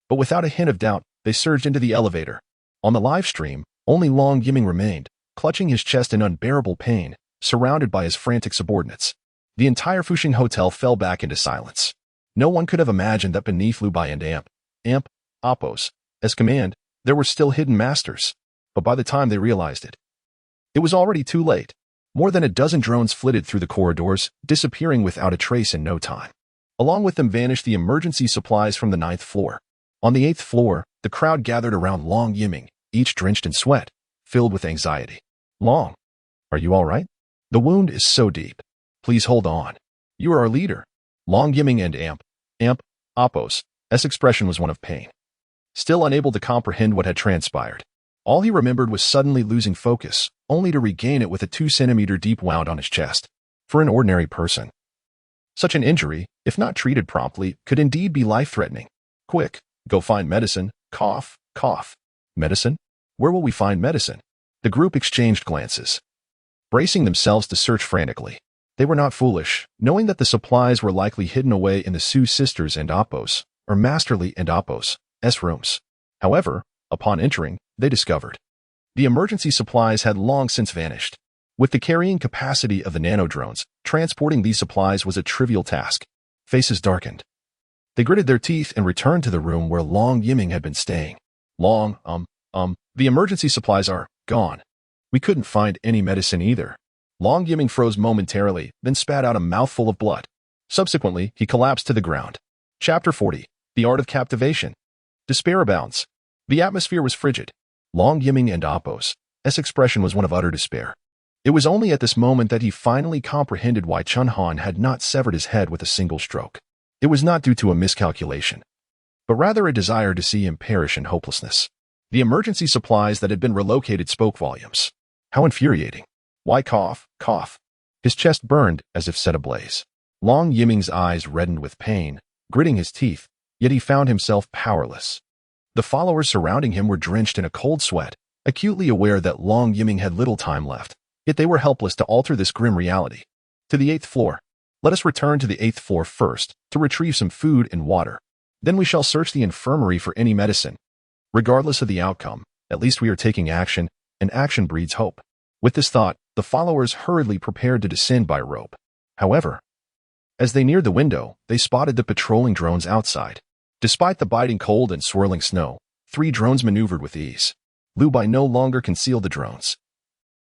But without a hint of doubt, they surged into the elevator. On the live stream, only Long Yiming remained, clutching his chest in unbearable pain, surrounded by his frantic subordinates. The entire Fuxing Hotel fell back into silence. No one could have imagined that beneath Lu Bai and Apos' command, there were still hidden masters. But by the time they realized it, it was already too late. More than a dozen drones flitted through the corridors, disappearing without a trace in no time. Along with them vanished the emergency supplies from the 9th floor. On the 8th floor, the crowd gathered around Long Yiming, each drenched in sweat, filled with anxiety. "Long, are you all right? The wound is so deep. Please hold on. You are our leader." Long Yiming and Apos' expression was one of pain. Still unable to comprehend what had transpired, all he remembered was suddenly losing focus, only to regain it with a 2-centimeter deep wound on his chest. For an ordinary person, such an injury, if not treated promptly, could indeed be life-threatening. "Quick, go find medicine. Cough, cough." "Medicine? Where will we find medicine?" The group exchanged glances, bracing themselves to search frantically. They were not foolish, knowing that the supplies were likely hidden away in the Su sisters and Apos, or Master Li and Apos' rooms. However, upon entering, they discovered the emergency supplies had long since vanished. With the carrying capacity of the nanodrones, transporting these supplies was a trivial task. Faces darkened. They gritted their teeth and returned to the room where Long Yiming had been staying. "Long, the emergency supplies are gone. We couldn't find any medicine either." Long Yiming froze momentarily, then spat out a mouthful of blood. Subsequently, he collapsed to the ground. Chapter 40. The Art of Captivation. Despair abounds. The atmosphere was frigid. Long Yiming and Appo's expression was one of utter despair. It was only at this moment that he finally comprehended why Chun Han had not severed his head with a single stroke. It was not due to a miscalculation, but rather a desire to see him perish in hopelessness. The emergency supplies that had been relocated spoke volumes. How infuriating. Why cough, cough? His chest burned as if set ablaze. Long Yiming's eyes reddened with pain, gritting his teeth, yet he found himself powerless. The followers surrounding him were drenched in a cold sweat, acutely aware that Long Yiming had little time left, yet they were helpless to alter this grim reality. To the 8th floor. Let us return to the 8th floor first, to retrieve some food and water. Then we shall search the infirmary for any medicine. Regardless of the outcome, at least we are taking action, and action breeds hope. With this thought, the followers hurriedly prepared to descend by rope. However, as they neared the window, they spotted the patrolling drones outside. Despite the biting cold and swirling snow, 3 drones maneuvered with ease. Lu Bai no longer concealed the drones.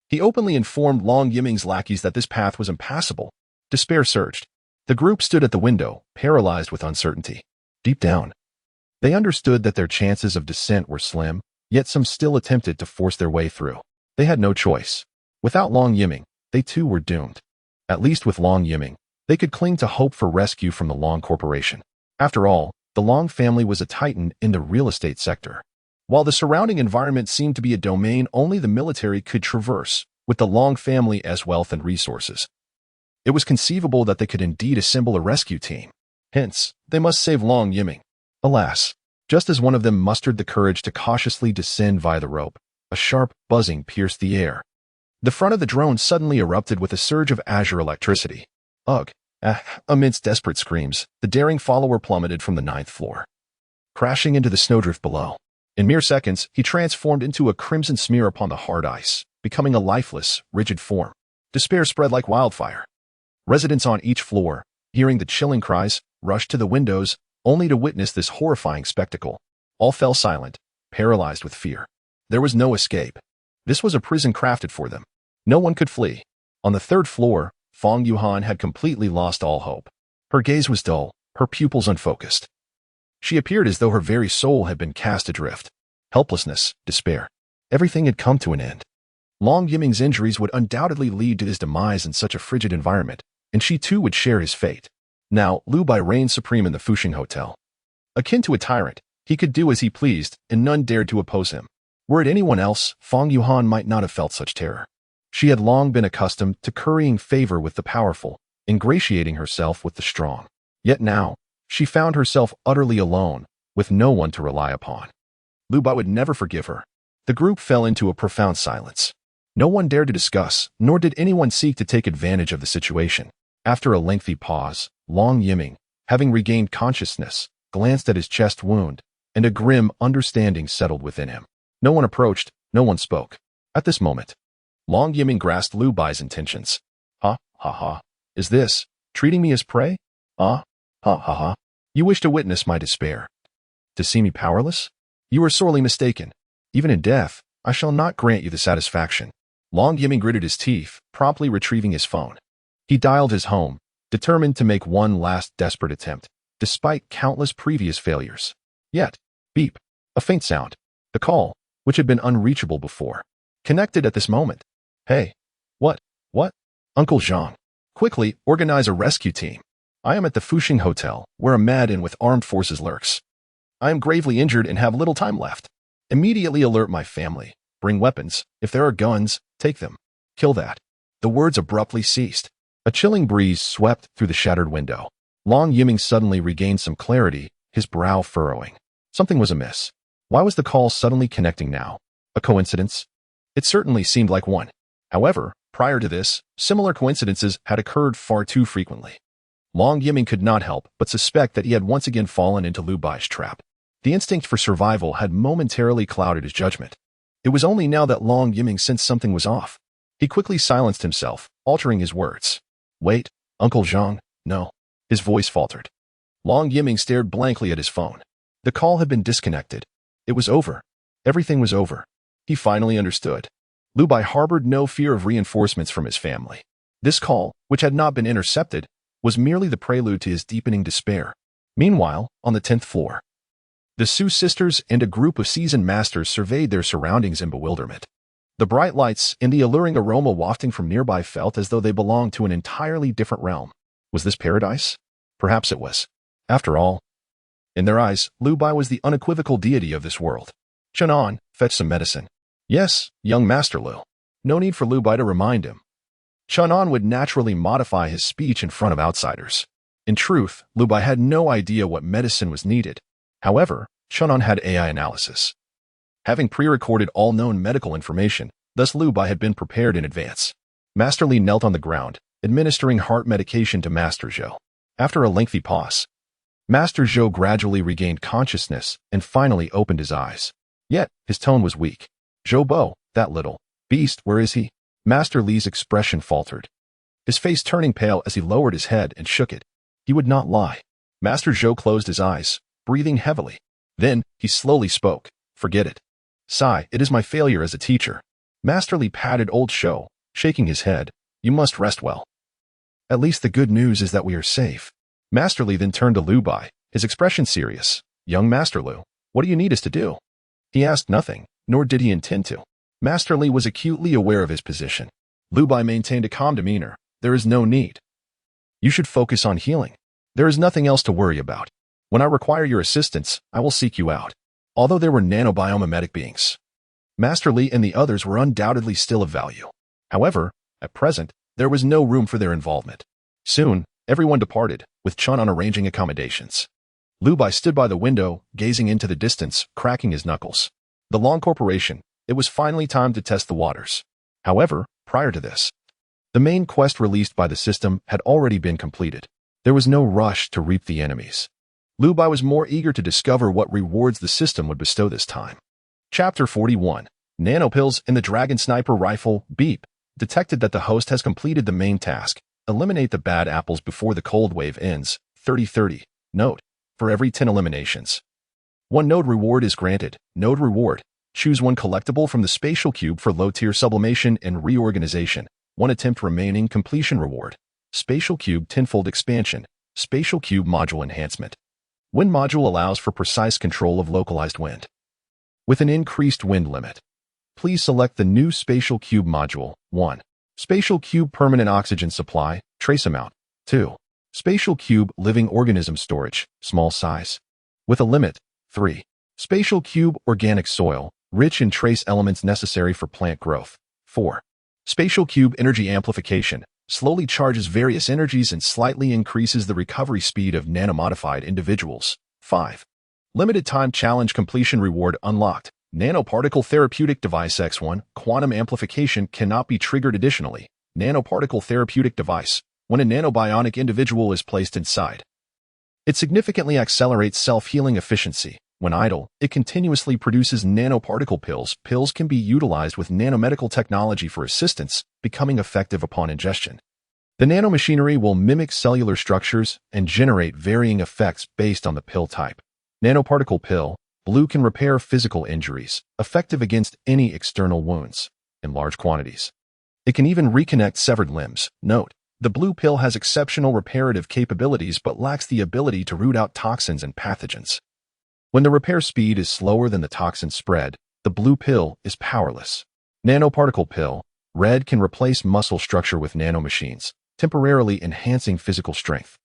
He openly informed Long Yiming's lackeys that this path was impassable. Despair surged. The group stood at the window, paralyzed with uncertainty. Deep down, they understood that their chances of descent were slim, yet some still attempted to force their way through. They had no choice. Without Long Yiming, they too were doomed. At least with Long Yiming, they could cling to hope for rescue from the Long Corporation. After all, the Long family was a titan in the real estate sector. While the surrounding environment seemed to be a domain only the military could traverse, with the Long family as wealth and resources, it was conceivable that they could indeed assemble a rescue team. Hence, they must save Long Yiming. Alas, just as one of them mustered the courage to cautiously descend via the rope, a sharp buzzing pierced the air. The front of the drone suddenly erupted with a surge of azure electricity. Ugh! Amidst desperate screams, the daring follower plummeted from the 9th floor, crashing into the snowdrift below. In mere seconds, he transformed into a crimson smear upon the hard ice, becoming a lifeless, rigid form. Despair spread like wildfire. Residents on each floor, hearing the chilling cries, rushed to the windows, only to witness this horrifying spectacle. All fell silent, paralyzed with fear. There was no escape. This was a prison crafted for them. No one could flee. On the 3rd floor, Fong Yuhan had completely lost all hope. Her gaze was dull, her pupils unfocused. She appeared as though her very soul had been cast adrift. Helplessness, despair. Everything had come to an end. Long Yiming's injuries would undoubtedly lead to his demise in such a frigid environment, and she too would share his fate. Now, Lu Bai reigned supreme in the Fuxing Hotel. Akin to a tyrant, he could do as he pleased, and none dared to oppose him. Were it anyone else, Fong Yuhan might not have felt such terror. She had long been accustomed to currying favor with the powerful, ingratiating herself with the strong. Yet now, she found herself utterly alone, with no one to rely upon. Lu Bai would never forgive her. The group fell into a profound silence. No one dared to discuss, nor did anyone seek to take advantage of the situation. After a lengthy pause, Long Yiming, having regained consciousness, glanced at his chest wound, and a grim understanding settled within him. No one approached, no one spoke. At this moment, Long Yiming grasped Lu Bai's intentions. Ha, ha, ha. Is this treating me as prey? Ha, ha, ha. You wish to witness my despair? To see me powerless? You are sorely mistaken. Even in death, I shall not grant you the satisfaction. Long Yiming gritted his teeth, promptly retrieving his phone. He dialed his home, determined to make one last desperate attempt, despite countless previous failures. Yet, beep, a faint sound. The call, which had been unreachable before, connected at this moment. Hey, what? Uncle Zhang. Quickly, organize a rescue team. I am at the Fuxing Hotel, where a madman with armed forces lurks. I am gravely injured and have little time left. Immediately alert my family. Bring weapons. If there are guns, take them. Kill that. The words abruptly ceased. A chilling breeze swept through the shattered window. Long Yiming suddenly regained some clarity, his brow furrowing. Something was amiss. Why was the call suddenly connecting now? A coincidence? It certainly seemed like one. However, prior to this, similar coincidences had occurred far too frequently. Long Yiming could not help but suspect that he had once again fallen into Lu Bai's trap. The instinct for survival had momentarily clouded his judgment. It was only now that Long Yiming sensed something was off. He quickly silenced himself, altering his words. Wait, Uncle Zhang, no. His voice faltered. Long Yiming stared blankly at his phone. The call had been disconnected. It was over. Everything was over. He finally understood. Lu Bai harbored no fear of reinforcements from his family. This call, which had not been intercepted, was merely the prelude to his deepening despair. Meanwhile, on the 10th floor, the Su sisters and a group of seasoned masters surveyed their surroundings in bewilderment. The bright lights and the alluring aroma wafting from nearby felt as though they belonged to an entirely different realm. Was this paradise? Perhaps it was. After all, in their eyes, Lu Bai was the unequivocal deity of this world. Chunan, fetch some medicine. Yes, young Master Lu. No need for Lu Bai to remind him. Chunan would naturally modify his speech in front of outsiders. In truth, Lu Bai had no idea what medicine was needed. However, Chunan had AI analysis. Having pre-recorded all known medical information, thus Lu Bai had been prepared in advance. Master Li knelt on the ground, administering heart medication to Master Zhou. After a lengthy pause, Master Zhou gradually regained consciousness and finally opened his eyes. Yet, his tone was weak. Zhou Bo, that little beast, where is he? Master Li's expression faltered, his face turning pale as he lowered his head and shook it. He would not lie. Master Zhou closed his eyes, breathing heavily. Then, he slowly spoke. Forget it. Sigh, it is my failure as a teacher. Master Li patted old Zhou, shaking his head. You must rest well. At least the good news is that we are safe. Master Li then turned to Lu Bai, his expression serious. Young Master Lu, what do you need us to do? He asked nothing, nor did he intend to. Master Li was acutely aware of his position. Lu Bai maintained a calm demeanor. There is no need. You should focus on healing. There is nothing else to worry about. When I require your assistance, I will seek you out. Although there were nanobiomimetic beings, Master Li and the others were undoubtedly still of value. However, at present, there was no room for their involvement. Soon, everyone departed, with Chunan arranging accommodations. Lu Bai stood by the window, gazing into the distance, cracking his knuckles. The Long Corporation, it was finally time to test the waters. However, prior to this, the main quest released by the system had already been completed. There was no rush to reap the enemies. Lu Bai was more eager to discover what rewards the system would bestow this time. Chapter 41. Nanopills in the Dragon Sniper Rifle, Beep, detected that the host has completed the main task. Eliminate the bad apples before the cold wave ends. 30-30. Note: for every 10 eliminations, 1 node reward is granted. Node reward. Choose 1 collectible from the spatial cube for low-tier sublimation and reorganization. 1 attempt remaining completion reward. Spatial cube tenfold expansion. Spatial cube module enhancement. Wind module allows for precise control of localized wind with an increased wind limit. Please select the new Spatial Cube module. 1. Spatial Cube permanent oxygen supply, trace amount. 2. Spatial Cube living organism storage, small size, with a limit. 3. Spatial Cube organic soil, rich in trace elements necessary for plant growth. 4. Spatial Cube energy amplification, slowly charges various energies and slightly increases the recovery speed of nanomodified individuals. 5. Limited time challenge completion reward unlocked. Nanoparticle therapeutic device X1 quantum amplification cannot be triggered additionally. Nanoparticle therapeutic device. When a nanobionic individual is placed inside, it significantly accelerates self-healing efficiency. When idle, it continuously produces nanoparticle pills. Pills can be utilized with nanomedical technology for assistance, becoming effective upon ingestion. The nanomachinery will mimic cellular structures and generate varying effects based on the pill type. Nanoparticle pill, blue, can repair physical injuries, effective against any external wounds, in large quantities. It can even reconnect severed limbs. Note: the blue pill has exceptional reparative capabilities but lacks the ability to root out toxins and pathogens. When the repair speed is slower than the toxin spread, the blue pill is powerless. Nanoparticle pill, red, can replace muscle structure with nanomachines, temporarily enhancing physical strength.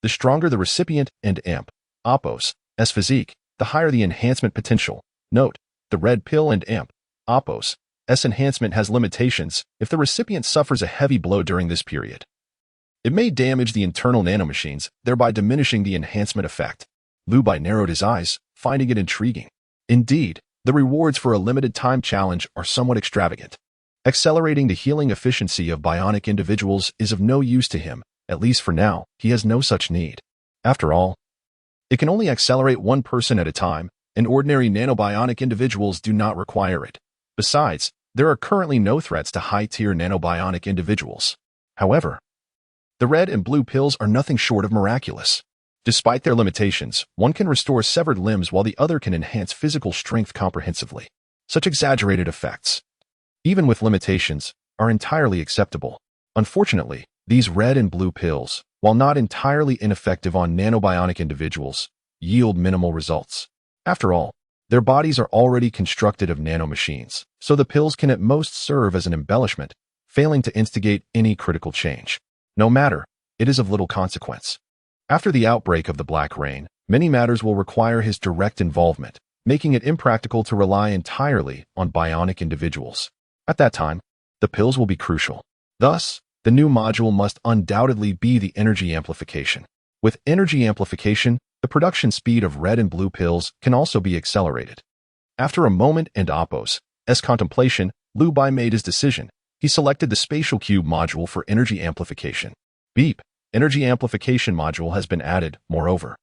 The stronger the recipient and amp, Oppos, S physique, the higher the enhancement potential. Note: the red pill and amp, Oppos, S enhancement has limitations if the recipient suffers a heavy blow during this period. It may damage the internal nanomachines, thereby diminishing the enhancement effect. Lu Bai narrowed his eyes, finding it intriguing. Indeed, the rewards for a limited time challenge are somewhat extravagant. Accelerating the healing efficiency of bionic individuals is of no use to him. At least for now, he has no such need. After all, it can only accelerate 1 person at a time, and ordinary nanobionic individuals do not require it. Besides, there are currently no threats to high-tier nanobionic individuals. However, the red and blue pills are nothing short of miraculous. Despite their limitations, one can restore severed limbs while the other can enhance physical strength comprehensively. Such exaggerated effects. even with limitations, are entirely acceptable. Unfortunately, these red and blue pills, while not entirely ineffective on nanobionic individuals, yield minimal results. After all, their bodies are already constructed of nanomachines, so the pills can at most serve as an embellishment, failing to instigate any critical change. No matter, it is of little consequence. After the outbreak of the Black Rain, many matters will require his direct involvement, making it impractical to rely entirely on bionic individuals. At that time, the pills will be crucial. Thus, the new module must undoubtedly be the energy amplification. With energy amplification, the production speed of red and blue pills can also be accelerated. After a moment and Oppo's contemplation, Lu Bai made his decision. He selected the spatial cube module for energy amplification. Beep. Energy amplification module has been added, moreover.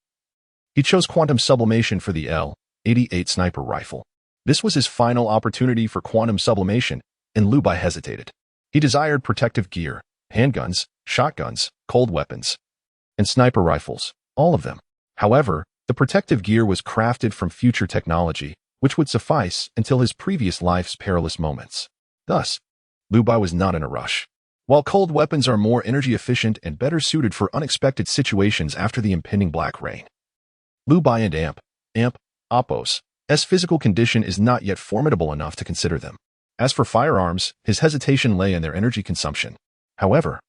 He chose quantum sublimation for the L-88 sniper rifle. This was his final opportunity for quantum sublimation, and Lu Bai hesitated. He desired protective gear, handguns, shotguns, cold weapons, and sniper rifles, all of them. However, the protective gear was crafted from future technology, which would suffice until his previous life's perilous moments. Thus, Lu Bai was not in a rush. While cold weapons are more energy efficient and better suited for unexpected situations after the impending Black Rain, Lu Bai and Oppo's physical condition is not yet formidable enough to consider them. As for firearms, his hesitation lay in their energy consumption. However,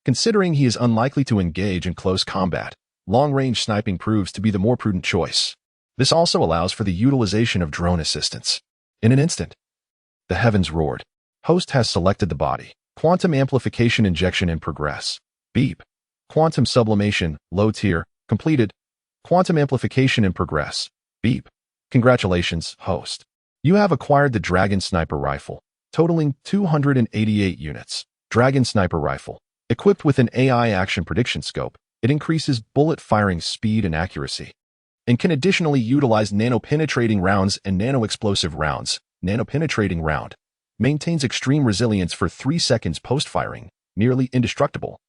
considering he is unlikely to engage in close combat, long-range sniping proves to be the more prudent choice. This also allows for the utilization of drone assistance. In an instant, the heavens roared. Host has selected the body. Quantum amplification injection in progress. Beep. Quantum sublimation, low tier, completed. Quantum amplification in progress. Beep. Congratulations, host. You have acquired the Dragon Sniper Rifle, totaling 288 units. Dragon Sniper Rifle. Equipped with an AI action prediction scope, it increases bullet firing speed and accuracy, and can additionally utilize nano-penetrating rounds and nano-explosive rounds. Nano-penetrating round maintains extreme resilience for 3 seconds post-firing, nearly indestructible.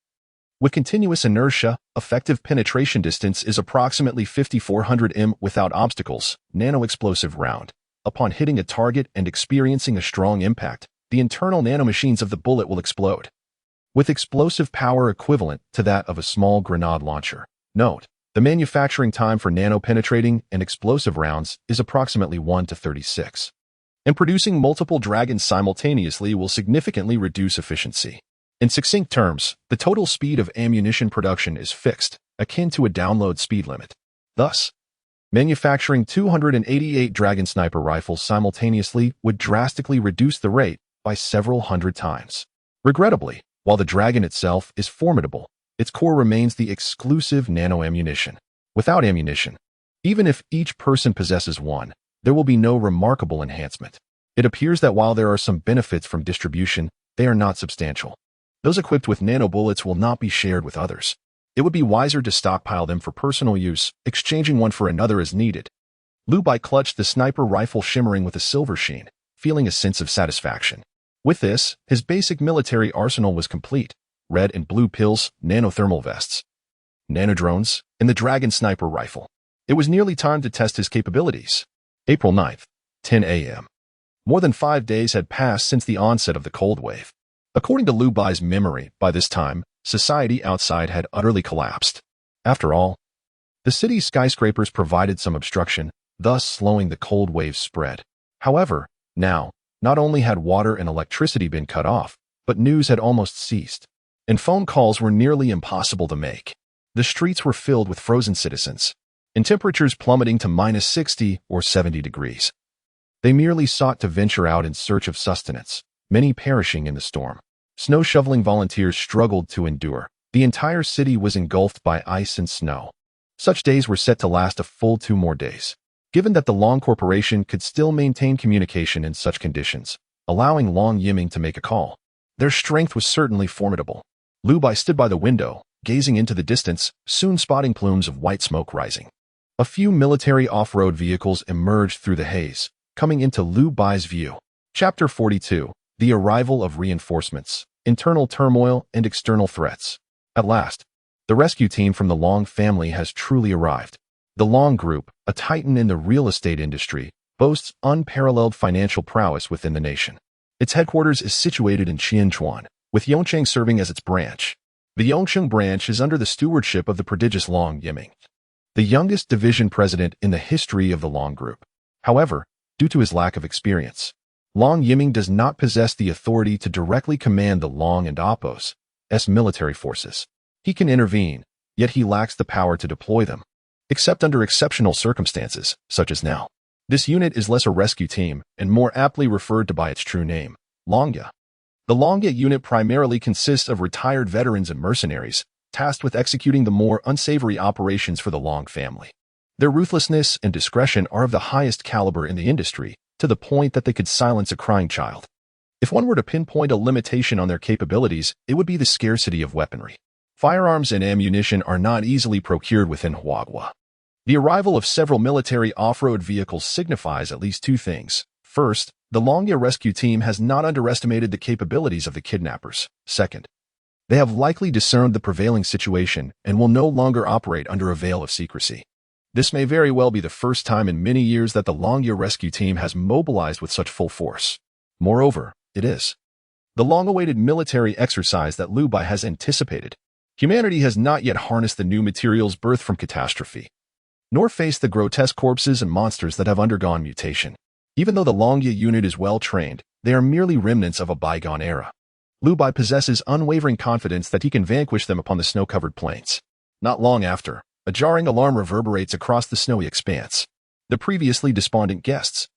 With continuous inertia, effective penetration distance is approximately 5,400 m without obstacles. Nano-explosive round. Upon hitting a target and experiencing a strong impact, the internal nanomachines of the bullet will explode, with explosive power equivalent to that of a small grenade launcher. Note, the manufacturing time for nano-penetrating and explosive rounds is approximately 1 to 36. And producing multiple dragons simultaneously will significantly reduce efficiency. In succinct terms, the total speed of ammunition production is fixed, akin to a download speed limit. Thus, manufacturing 288 Dragon Sniper rifles simultaneously would drastically reduce the rate by several hundred times. Regrettably, while the Dragon itself is formidable, its core remains the exclusive nano-ammunition. Without ammunition, even if each person possesses one, there will be no remarkable enhancement. It appears that while there are some benefits from distribution, they are not substantial. Those equipped with nano-bullets will not be shared with others. It would be wiser to stockpile them for personal use, exchanging one for another as needed. Lu Bai clutched the sniper rifle shimmering with a silver sheen, feeling a sense of satisfaction. With this, his basic military arsenal was complete. Red and blue pills, nanothermal vests, nanodrones, and the Dragon Sniper rifle. It was nearly time to test his capabilities. April 9th, 10 a.m. More than 5 days had passed since the onset of the cold wave. According to Lu Bai's memory, by this time, society outside had utterly collapsed. After all, the city's skyscrapers provided some obstruction, thus slowing the cold wave's spread. However, now, not only had water and electricity been cut off, but news had almost ceased, and phone calls were nearly impossible to make. The streets were filled with frozen citizens, and temperatures plummeting to -60 or 70 degrees. They merely sought to venture out in search of sustenance, many perishing in the storm. Snow-shoveling volunteers struggled to endure. The entire city was engulfed by ice and snow. Such days were set to last a full 2 more days. Given that the Long Corporation could still maintain communication in such conditions, allowing Long Yiming to make a call, their strength was certainly formidable. Lu Bai stood by the window, gazing into the distance, soon spotting plumes of white smoke rising. A few military off-road vehicles emerged through the haze, coming into Lu Bai's view. Chapter 42. The Arrival of Reinforcements, Internal Turmoil and External Threats. At last, the rescue team from the Long family has truly arrived. The Long Group, a titan in the real estate industry, boasts unparalleled financial prowess within the nation. Its headquarters is situated in Qianchuan, with Yongcheng serving as its branch. The Yongcheng branch is under the stewardship of the prodigious Long Yiming, the youngest division president in the history of the Long Group. However, due to his lack of experience, Long Yiming does not possess the authority to directly command the Long and Apos' military forces. He can intervene, yet he lacks the power to deploy them, except under exceptional circumstances, such as now. This unit is less a rescue team and more aptly referred to by its true name, Longya. The Longya unit primarily consists of retired veterans and mercenaries, tasked with executing the more unsavory operations for the Long family. Their ruthlessness and discretion are of the highest caliber in the industry, to the point that they could silence a crying child. If one were to pinpoint a limitation on their capabilities, it would be the scarcity of weaponry. Firearms and ammunition are not easily procured within Huagua. The arrival of several military off-road vehicles signifies at least two things. First, the Longya rescue team has not underestimated the capabilities of the kidnappers. Second, they have likely discerned the prevailing situation and will no longer operate under a veil of secrecy. This may very well be the first time in many years that the Longya rescue team has mobilized with such full force. Moreover, it is the long-awaited military exercise that Liu Bai has anticipated. Humanity has not yet harnessed the new materials birthed from catastrophe, nor faced the grotesque corpses and monsters that have undergone mutation. Even though the Longya unit is well-trained, they are merely remnants of a bygone era. Liu Bai possesses unwavering confidence that he can vanquish them upon the snow-covered plains. Not long after, a jarring alarm reverberates across the snowy expanse. The previously despondent guests,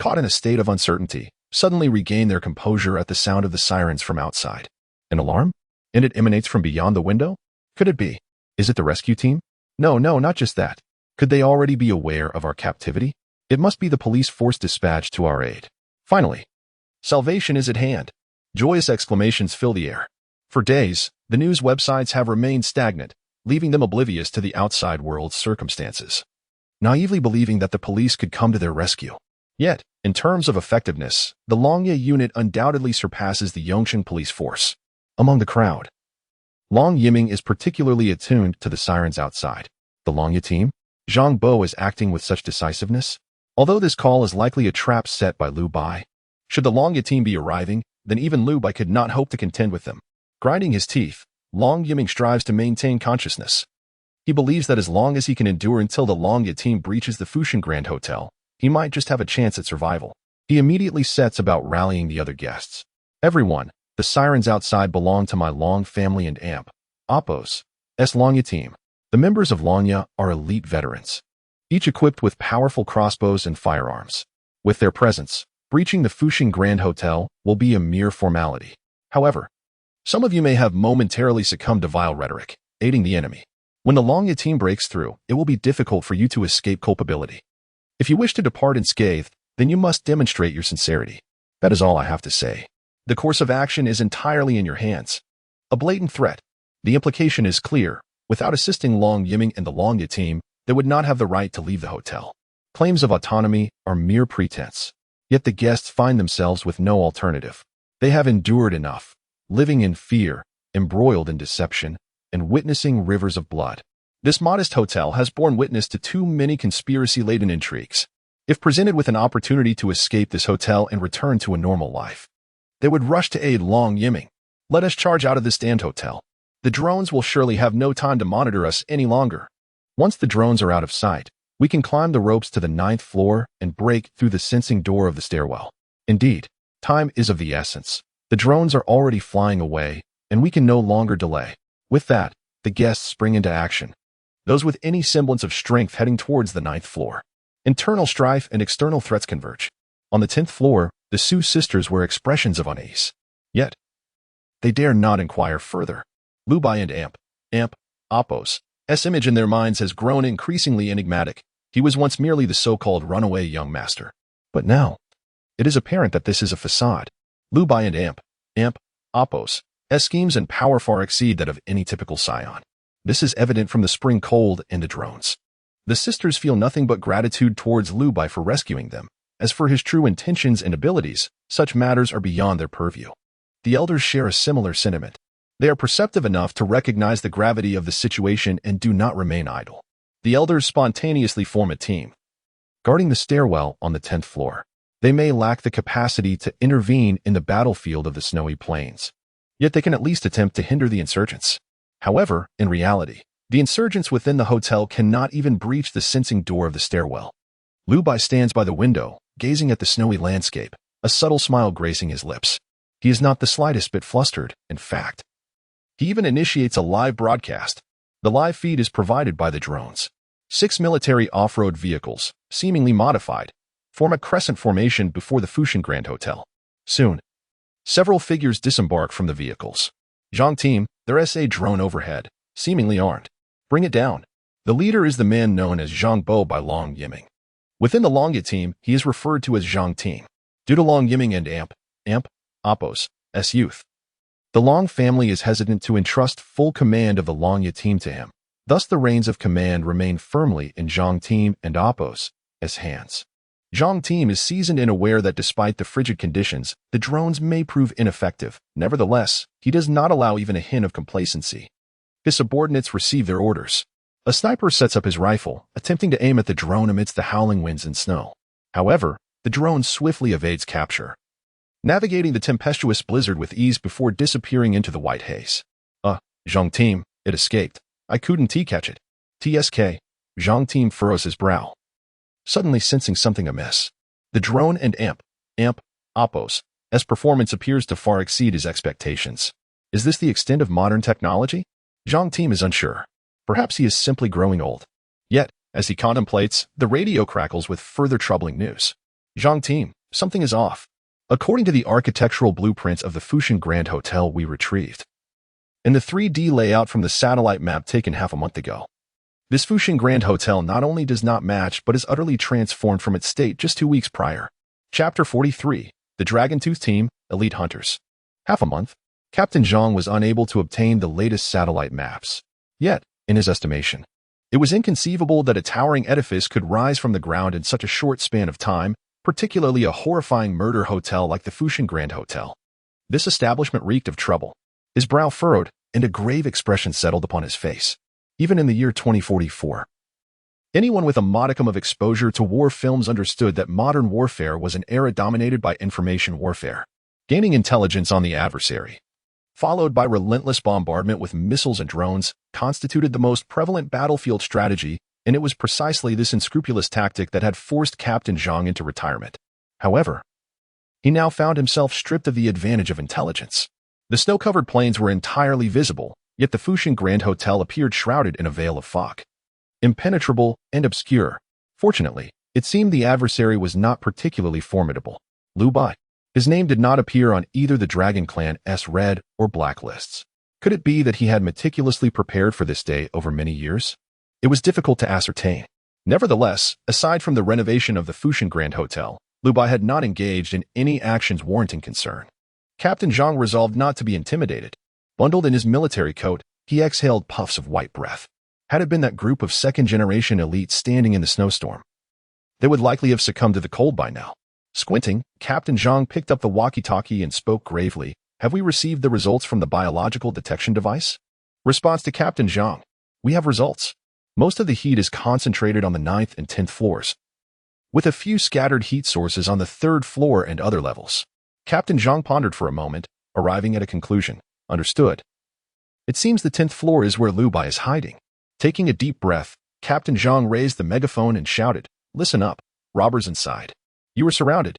caught in a state of uncertainty, suddenly regain their composure at the sound of the sirens from outside. An alarm? And it emanates from beyond the window? Could it be? Is it the rescue team? No, not just that. Could they already be aware of our captivity? It must be the police force dispatched to our aid. Finally, salvation is at hand. Joyous exclamations fill the air. For days, the news websites have remained stagnant, leaving them oblivious to the outside world's circumstances, naively believing that the police could come to their rescue. Yet, in terms of effectiveness, the Longya unit undoubtedly surpasses the Yongqing police force. Among the crowd, Long Yiming is particularly attuned to the sirens outside. The Longya team? Zhang Bo is acting with such decisiveness? Although this call is likely a trap set by Liu Bai, should the Longya team be arriving, then even Liu Bai could not hope to contend with them. Grinding his teeth, Long Yiming strives to maintain consciousness. He believes that as long as he can endure until the Longya team breaches the Fushan Grand Hotel, he might just have a chance at survival. He immediately sets about rallying the other guests. Everyone, the sirens outside belong to my Long family and Apos' Longya team. The members of Longya are elite veterans, each equipped with powerful crossbows and firearms. With their presence, breaching the Fushan Grand Hotel will be a mere formality. However, some of you may have momentarily succumbed to vile rhetoric, aiding the enemy. When the Longya team breaks through, it will be difficult for you to escape culpability. If you wish to depart unscathed, then you must demonstrate your sincerity. That is all I have to say. The course of action is entirely in your hands. A blatant threat. The implication is clear. Without assisting Long Yiming and the Longya team, they would not have the right to leave the hotel. Claims of autonomy are mere pretense. Yet the guests find themselves with no alternative. They have endured enough, living in fear, embroiled in deception, and witnessing rivers of blood. This modest hotel has borne witness to too many conspiracy-laden intrigues. If presented with an opportunity to escape this hotel and return to a normal life, they would rush to aid Long Yiming. Let us charge out of this damned hotel. The drones will surely have no time to monitor us any longer. Once the drones are out of sight, we can climb the ropes to the 9th floor and break through the sensing door of the stairwell. Indeed, time is of the essence. The drones are already flying away, and we can no longer delay. With that, the guests spring into action. Those with any semblance of strength heading towards the 9th floor. Internal strife and external threats converge. On the 10th floor, the Su sisters wear expressions of unease. Yet, they dare not inquire further. Liu Bai and Apos' image in their minds has grown increasingly enigmatic. He was once merely the so-called runaway young master. But now, it is apparent that this is a facade. Liu Bai and Apos' schemes and power far exceed that of any typical scion. This is evident from the spring cold and the drones. The sisters feel nothing but gratitude towards Liu Bai for rescuing them. As for his true intentions and abilities, such matters are beyond their purview. The elders share a similar sentiment. They are perceptive enough to recognize the gravity of the situation and do not remain idle. The elders spontaneously form a team, guarding the stairwell on the 10th floor. They may lack the capacity to intervene in the battlefield of the snowy plains, yet they can at least attempt to hinder the insurgents. However, in reality, the insurgents within the hotel cannot even breach the sensing door of the stairwell. Liu Bai stands by the window, gazing at the snowy landscape, a subtle smile gracing his lips. He is not the slightest bit flustered, in fact. He even initiates a live broadcast. The live feed is provided by the drones. 6 military off-road vehicles, seemingly modified, form a crescent formation before the Fushan Grand Hotel. Soon, several figures disembark from the vehicles. Yongqing, their SA drone overhead, seemingly armed. Bring it down. The leader is the man known as Zhang Bo by Long Yiming. Within the Longye team, he is referred to as Zhang Team, due to Long Yiming and Appo's youth. The Long family is hesitant to entrust full command of the Longye team to him. Thus, the reins of command remain firmly in Zhang Team and Appo's hands. Zhang Team is seasoned and aware that despite the frigid conditions, the drones may prove ineffective. Nevertheless, he does not allow even a hint of complacency. His subordinates receive their orders. A sniper sets up his rifle, attempting to aim at the drone amidst the howling winds and snow. However, the drone swiftly evades capture, navigating the tempestuous blizzard with ease before disappearing into the white haze. Zhang Team, it escaped. I couldn't catch it. TSK. Zhang Team furrows his brow, suddenly sensing something amiss. The drone and Appo's performance appears to far exceed his expectations. Is this the extent of modern technology? Zhang Team is unsure. Perhaps he is simply growing old. Yet, as he contemplates, the radio crackles with further troubling news. Zhang Team, something is off. According to the architectural blueprints of the Fushan Grand Hotel we retrieved, and the 3D layout from the satellite map taken half a month ago, this Fushan Grand Hotel not only does not match but is utterly transformed from its state just 2 weeks prior. Chapter 43, The Dragon Tooth Team, Elite Hunters. Half a month, Captain Zhang was unable to obtain the latest satellite maps. Yet, in his estimation, it was inconceivable that a towering edifice could rise from the ground in such a short span of time, particularly a horrifying murder hotel like the Fushan Grand Hotel. This establishment reeked of trouble. His brow furrowed, and a grave expression settled upon his face. Even in the year 2044, anyone with a modicum of exposure to war films understood that modern warfare was an era dominated by information warfare. Gaining intelligence on the adversary, followed by relentless bombardment with missiles and drones, constituted the most prevalent battlefield strategy, and it was precisely this unscrupulous tactic that had forced Captain Zhang into retirement. However, he now found himself stripped of the advantage of intelligence. The snow-covered plains were entirely visible, yet the Fushan Grand Hotel appeared shrouded in a veil of fog, impenetrable and obscure. Fortunately, it seemed the adversary was not particularly formidable. Liu Bai. His name did not appear on either the Dragon Clan's red or black lists. Could it be that he had meticulously prepared for this day over many years? It was difficult to ascertain. Nevertheless, aside from the renovation of the Fushan Grand Hotel, Liu Bai had not engaged in any actions warranting concern. Captain Zhang resolved not to be intimidated. Bundled in his military coat, he exhaled puffs of white breath. Had it been that group of second-generation elites standing in the snowstorm, they would likely have succumbed to the cold by now. Squinting, Captain Zhang picked up the walkie-talkie and spoke gravely. Have we received the results from the biological detection device? Response to Captain Zhang. We have results. Most of the heat is concentrated on the 9th and 10th floors, with a few scattered heat sources on the 3rd floor and other levels. Captain Zhang pondered for a moment, arriving at a conclusion. Understood. It seems the 10th floor is where Liu Bai is hiding. Taking a deep breath, Captain Zhang raised the megaphone and shouted, "Listen up, robbers inside. You are surrounded.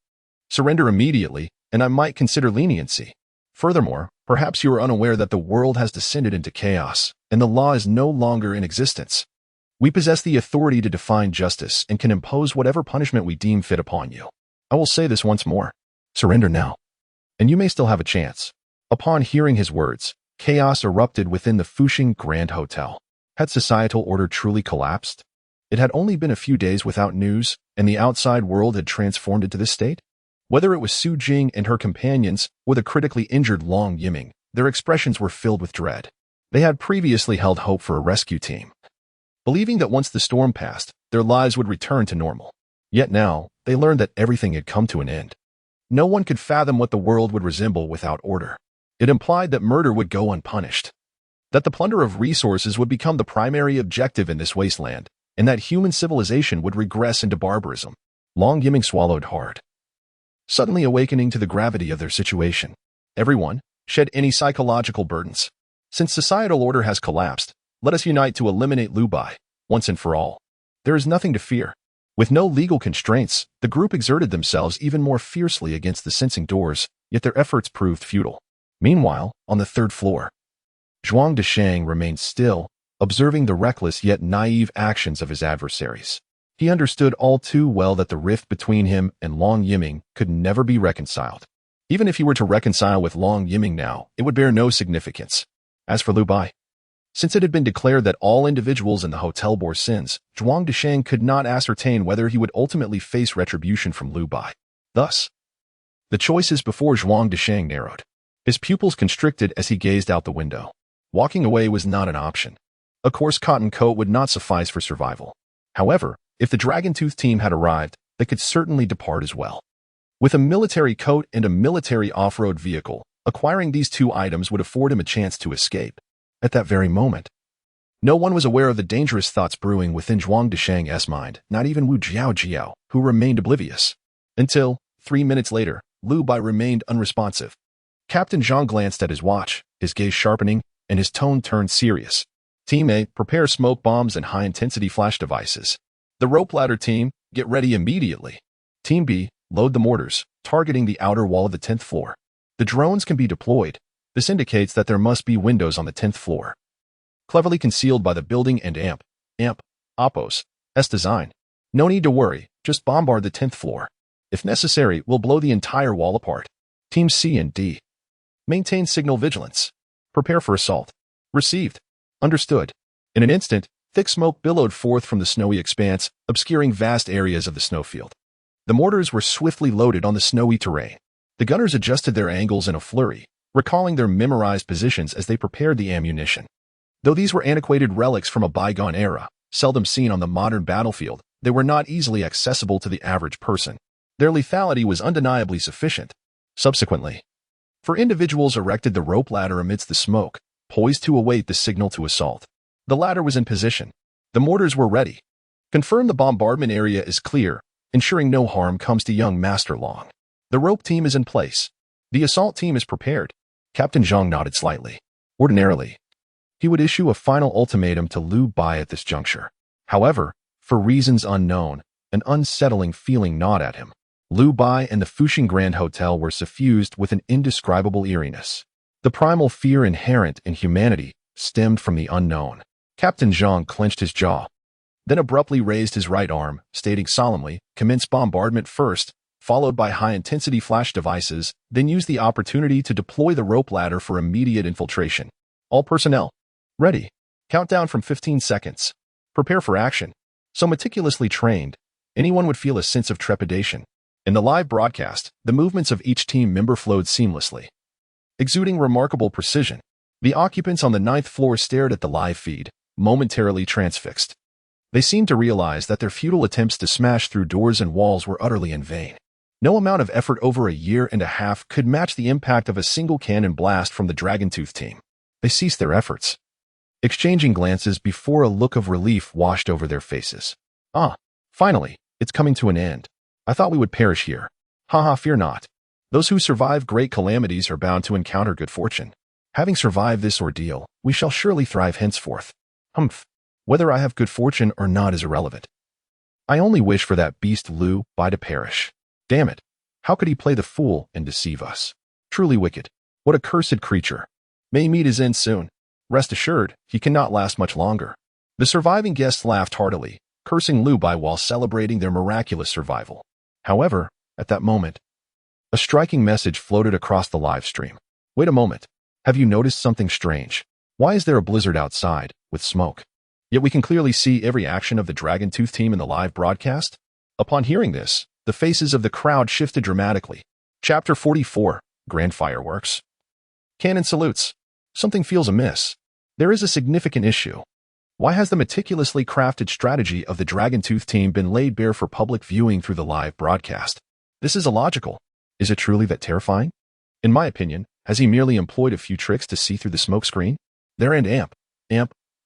Surrender immediately, and I might consider leniency. Furthermore, perhaps you are unaware that the world has descended into chaos, and the law is no longer in existence. We possess the authority to define justice and can impose whatever punishment we deem fit upon you. I will say this once more. Surrender now, and you may still have a chance." Upon hearing his words, chaos erupted within the Fushan Grand Hotel. Had societal order truly collapsed? It had only been a few days without news, and the outside world had transformed into this state? Whether it was Su Jing and her companions or the critically injured Long Yiming, their expressions were filled with dread. They had previously held hope for a rescue team, believing that once the storm passed, their lives would return to normal. Yet now, they learned that everything had come to an end. No one could fathom what the world would resemble without order. It implied that murder would go unpunished, that the plunder of resources would become the primary objective in this wasteland, and that human civilization would regress into barbarism. Long Yiming swallowed hard. suddenly awakening to the gravity of their situation. Everyone, shed any psychological burdens. Since societal order has collapsed, let us unite to eliminate Lu Bai, once and for all. There is nothing to fear. With no legal constraints, the group exerted themselves even more fiercely against the sensing doors, yet their efforts proved futile. Meanwhile, on the third floor, Zhuang Deshang remained still, observing the reckless yet naive actions of his adversaries. He understood all too well that the rift between him and Long Yiming could never be reconciled. Even if he were to reconcile with Long Yiming now, it would bear no significance. As for Lu Bai, since it had been declared that all individuals in the hotel bore sins, Zhuang Deshang could not ascertain whether he would ultimately face retribution from Lu Bai. Thus, the choices before Zhuang Deshang narrowed. His pupils constricted as he gazed out the window. Walking away was not an option. A coarse cotton coat would not suffice for survival. However, if the Dragon-Tooth team had arrived, they could certainly depart as well. With a military coat and a military off-road vehicle, acquiring these two items would afford him a chance to escape. At that very moment, no one was aware of the dangerous thoughts brewing within Zhuang Deshang's mind, not even Wu Jiao, who remained oblivious. Until, 3 minutes later, Lu Bai remained unresponsive. Captain Zhang glanced at his watch, his gaze sharpening, and his tone turned serious. Team A, prepare smoke bombs and high-intensity flash devices. The rope ladder team, get ready immediately. Team B, load the mortars, targeting the outer wall of the 10th floor. The drones can be deployed. This indicates that there must be windows on the 10th floor, cleverly concealed by the building and Oppos, S design. No need to worry, just bombard the 10th floor. If necessary, we'll blow the entire wall apart. Team C and D, maintain signal vigilance. Prepare for assault. Received. Understood. In an instant, thick smoke billowed forth from the snowy expanse, obscuring vast areas of the snowfield. The mortars were swiftly loaded on the snowy terrain. The gunners adjusted their angles in a flurry, recalling their memorized positions as they prepared the ammunition. Though these were antiquated relics from a bygone era, seldom seen on the modern battlefield, they were not easily accessible to the average person. Their lethality was undeniably sufficient. Subsequently, for individuals erected the rope ladder amidst the smoke, poised to await the signal to assault. The ladder was in position. The mortars were ready. Confirm the bombardment area is clear, ensuring no harm comes to young Master Long. The rope team is in place. The assault team is prepared. Captain Zhang nodded slightly. Ordinarily, he would issue a final ultimatum to Lu Bai at this juncture. However, for reasons unknown, an unsettling feeling gnawed at him. Lu Bai and the Fuxing Grand Hotel were suffused with an indescribable eeriness. The primal fear inherent in humanity stemmed from the unknown. Captain Zhang clenched his jaw, then abruptly raised his right arm, stating solemnly, commence bombardment first, followed by high-intensity flash devices, then use the opportunity to deploy the rope ladder for immediate infiltration. All personnel, ready. Countdown from 15 seconds. Prepare for action. So meticulously trained, anyone would feel a sense of trepidation. In the live broadcast, the movements of each team member flowed seamlessly, exuding remarkable precision. The occupants on the 9th floor stared at the live feed, momentarily transfixed. They seemed to realize that their futile attempts to smash through doors and walls were utterly in vain. No amount of effort over a year and a half could match the impact of a single cannon blast from the Dragon-Tooth team. They ceased their efforts, exchanging glances before a look of relief washed over their faces. Ah, finally, it's coming to an end. I thought we would perish here. Haha, fear not. Those who survive great calamities are bound to encounter good fortune. Having survived this ordeal, we shall surely thrive henceforth. Humph. Whether I have good fortune or not is irrelevant. I only wish for that beast Lu Bai to perish. Damn it. How could he play the fool and deceive us? Truly wicked. What a cursed creature. May he meet his end soon. Rest assured, he cannot last much longer. The surviving guests laughed heartily, cursing Lu Bai while celebrating their miraculous survival. However, at that moment, a striking message floated across the live stream. Wait a moment. Have you noticed something strange? Why is there a blizzard outside, with smoke? Yet we can clearly see every action of the Dragon-Tooth team in the live broadcast. Upon hearing this, the faces of the crowd shifted dramatically. Chapter 44, Grand Fireworks. Cannon salutes. Something feels amiss. There is a significant issue. Why has the meticulously crafted strategy of the Dragon-Tooth team been laid bare for public viewing through the live broadcast? This is illogical. Is it truly that terrifying? In my opinion, has he merely employed a few tricks to see through the smoke screen? There and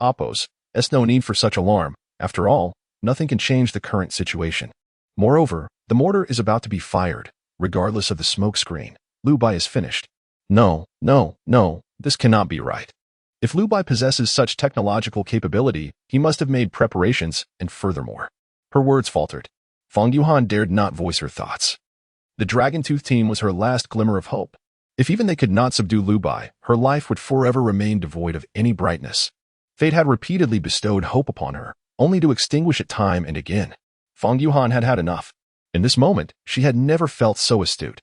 Oppos. There's no need for such alarm. After all, nothing can change the current situation. Moreover, the mortar is about to be fired. regardless of the smoke screen. Lu Bai is finished. No, no, no, this cannot be right. If Lu Bai possesses such technological capability, he must have made preparations, and furthermore. Her words faltered. Fang Yuhan dared not voice her thoughts. The Dragon Tooth team was her last glimmer of hope. If even they could not subdue Lu Bai, her life would forever remain devoid of any brightness. Fate had repeatedly bestowed hope upon her, only to extinguish it time and again. Fang Yuhan had had enough. In this moment, she had never felt so astute.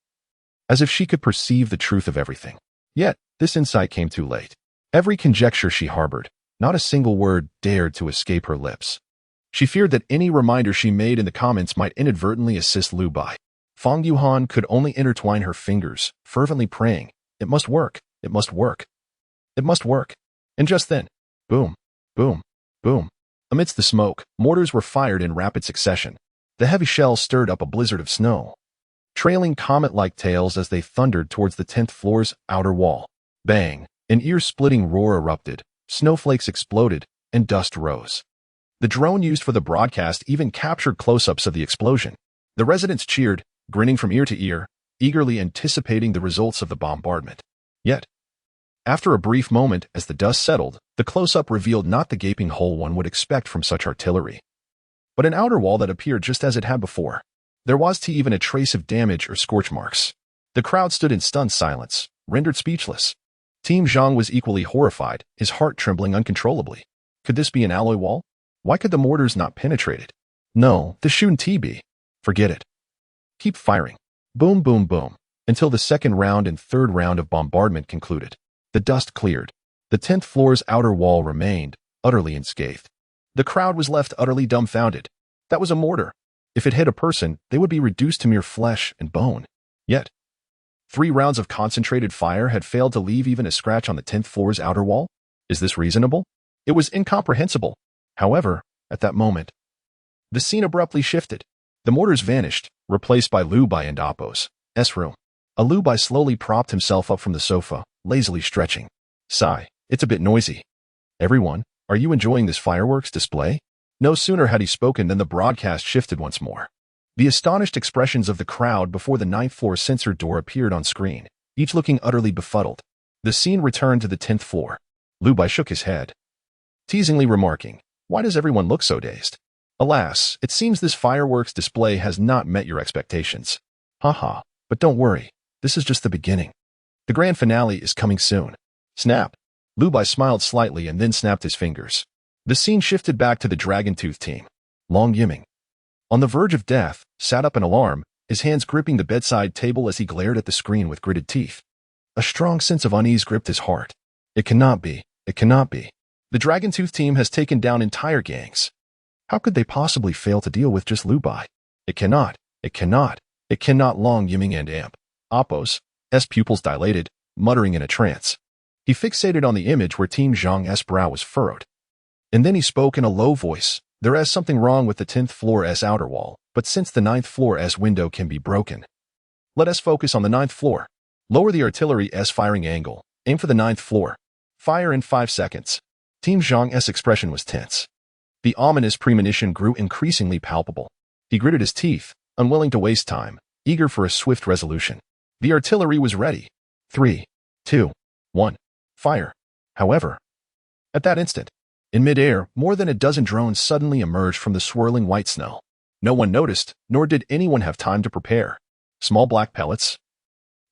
As if she could perceive the truth of everything. Yet, this insight came too late. Every conjecture she harbored, not a single word dared to escape her lips. She feared that any reminder she made in the comments might inadvertently assist Lu Bai. Fang Yuhan could only intertwine her fingers, fervently praying, "It must work, it must work, it must work." And just then, boom, boom, boom. Amidst the smoke, mortars were fired in rapid succession. The heavy shells stirred up a blizzard of snow, trailing comet-like tails as they thundered towards the 10th floor's outer wall. Bang! An ear-splitting roar erupted, snowflakes exploded, and dust rose. The drone used for the broadcast even captured close-ups of the explosion. The residents cheered, grinning from ear to ear, eagerly anticipating the results of the bombardment. Yet, after a brief moment as the dust settled, the close-up revealed not the gaping hole one would expect from such artillery, but an outer wall that appeared just as it had before. There was even a trace of damage or scorch marks. The crowd stood in stunned silence, rendered speechless. Team Zhang was equally horrified, his heart trembling uncontrollably. Could this be an alloy wall? Why could the mortars not penetrate it? No, this shouldn't be. Forget it. Keep firing. Boom, boom, boom, until the second round and third round of bombardment concluded. The dust cleared. The 10th floor's outer wall remained, utterly unscathed. The crowd was left utterly dumbfounded. That was a mortar. If it hit a person, they would be reduced to mere flesh and bone. Yet, 3 rounds of concentrated fire had failed to leave even a scratch on the 10th floor's outer wall? Is this reasonable? It was incomprehensible. However, at that moment, the scene abruptly shifted. The mortars vanished, replaced by Lu Bai and Appo's room. Lu Bai slowly propped himself up from the sofa, lazily stretching. Sigh, it's a bit noisy. Everyone, are you enjoying this fireworks display? No sooner had he spoken than the broadcast shifted once more. The astonished expressions of the crowd before the 9th floor sensor door appeared on screen, each looking utterly befuddled. The scene returned to the 10th floor. Lu Bai shook his head, teasingly remarking, "Why does everyone look so dazed? Alas, it seems this fireworks display has not met your expectations. Haha, but don't worry, this is just the beginning. The grand finale is coming soon." Snap! Lu Bai smiled slightly and then snapped his fingers. The scene shifted back to the Dragon Tooth team. Long Yiming, on the verge of death, sat up in alarm, his hands gripping the bedside table as he glared at the screen with gritted teeth. A strong sense of unease gripped his heart. It cannot be. It cannot be. The Dragon Tooth team has taken down entire gangs. How could they possibly fail to deal with just Lu Bai? It cannot. It cannot. It cannot. Long Yiming and Appo's pupils dilated, muttering in a trance. He fixated on the image where Team Zhang's brow was furrowed. And then he spoke in a low voice. There is something wrong with the 10th floor's outer wall, but since the 9th floor's window can be broken, let us focus on the 9th floor. Lower the artillery's firing angle. Aim for the 9th floor. Fire in 5 seconds. Team Zhang's expression was tense. The ominous premonition grew increasingly palpable. He gritted his teeth, unwilling to waste time, eager for a swift resolution. The artillery was ready. 3, 2, 1. Fire. However, at that instant, in midair, more than a dozen drones suddenly emerged from the swirling white snow. No one noticed, nor did anyone have time to prepare. Small black pellets,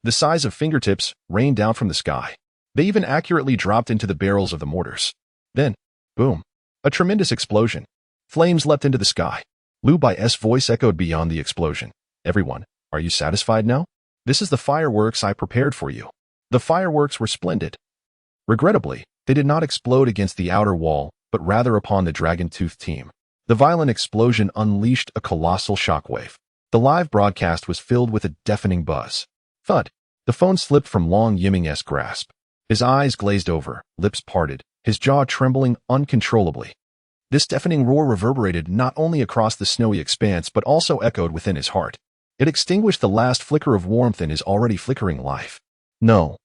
the size of fingertips, rained down from the sky. They even accurately dropped into the barrels of the mortars. Then, boom, a tremendous explosion. Flames leapt into the sky. Lu Bai's voice echoed beyond the explosion. "Everyone, are you satisfied now? This is the fireworks I prepared for you." The fireworks were splendid. Regrettably, they did not explode against the outer wall, but rather upon the Dragon Tooth team. The violent explosion unleashed a colossal shockwave. The live broadcast was filled with a deafening buzz. Thud! The phone slipped from Long Yiming's grasp. His eyes glazed over, lips parted, his jaw trembling uncontrollably. This deafening roar reverberated not only across the snowy expanse but also echoed within his heart. It extinguished the last flicker of warmth in his already flickering life. No.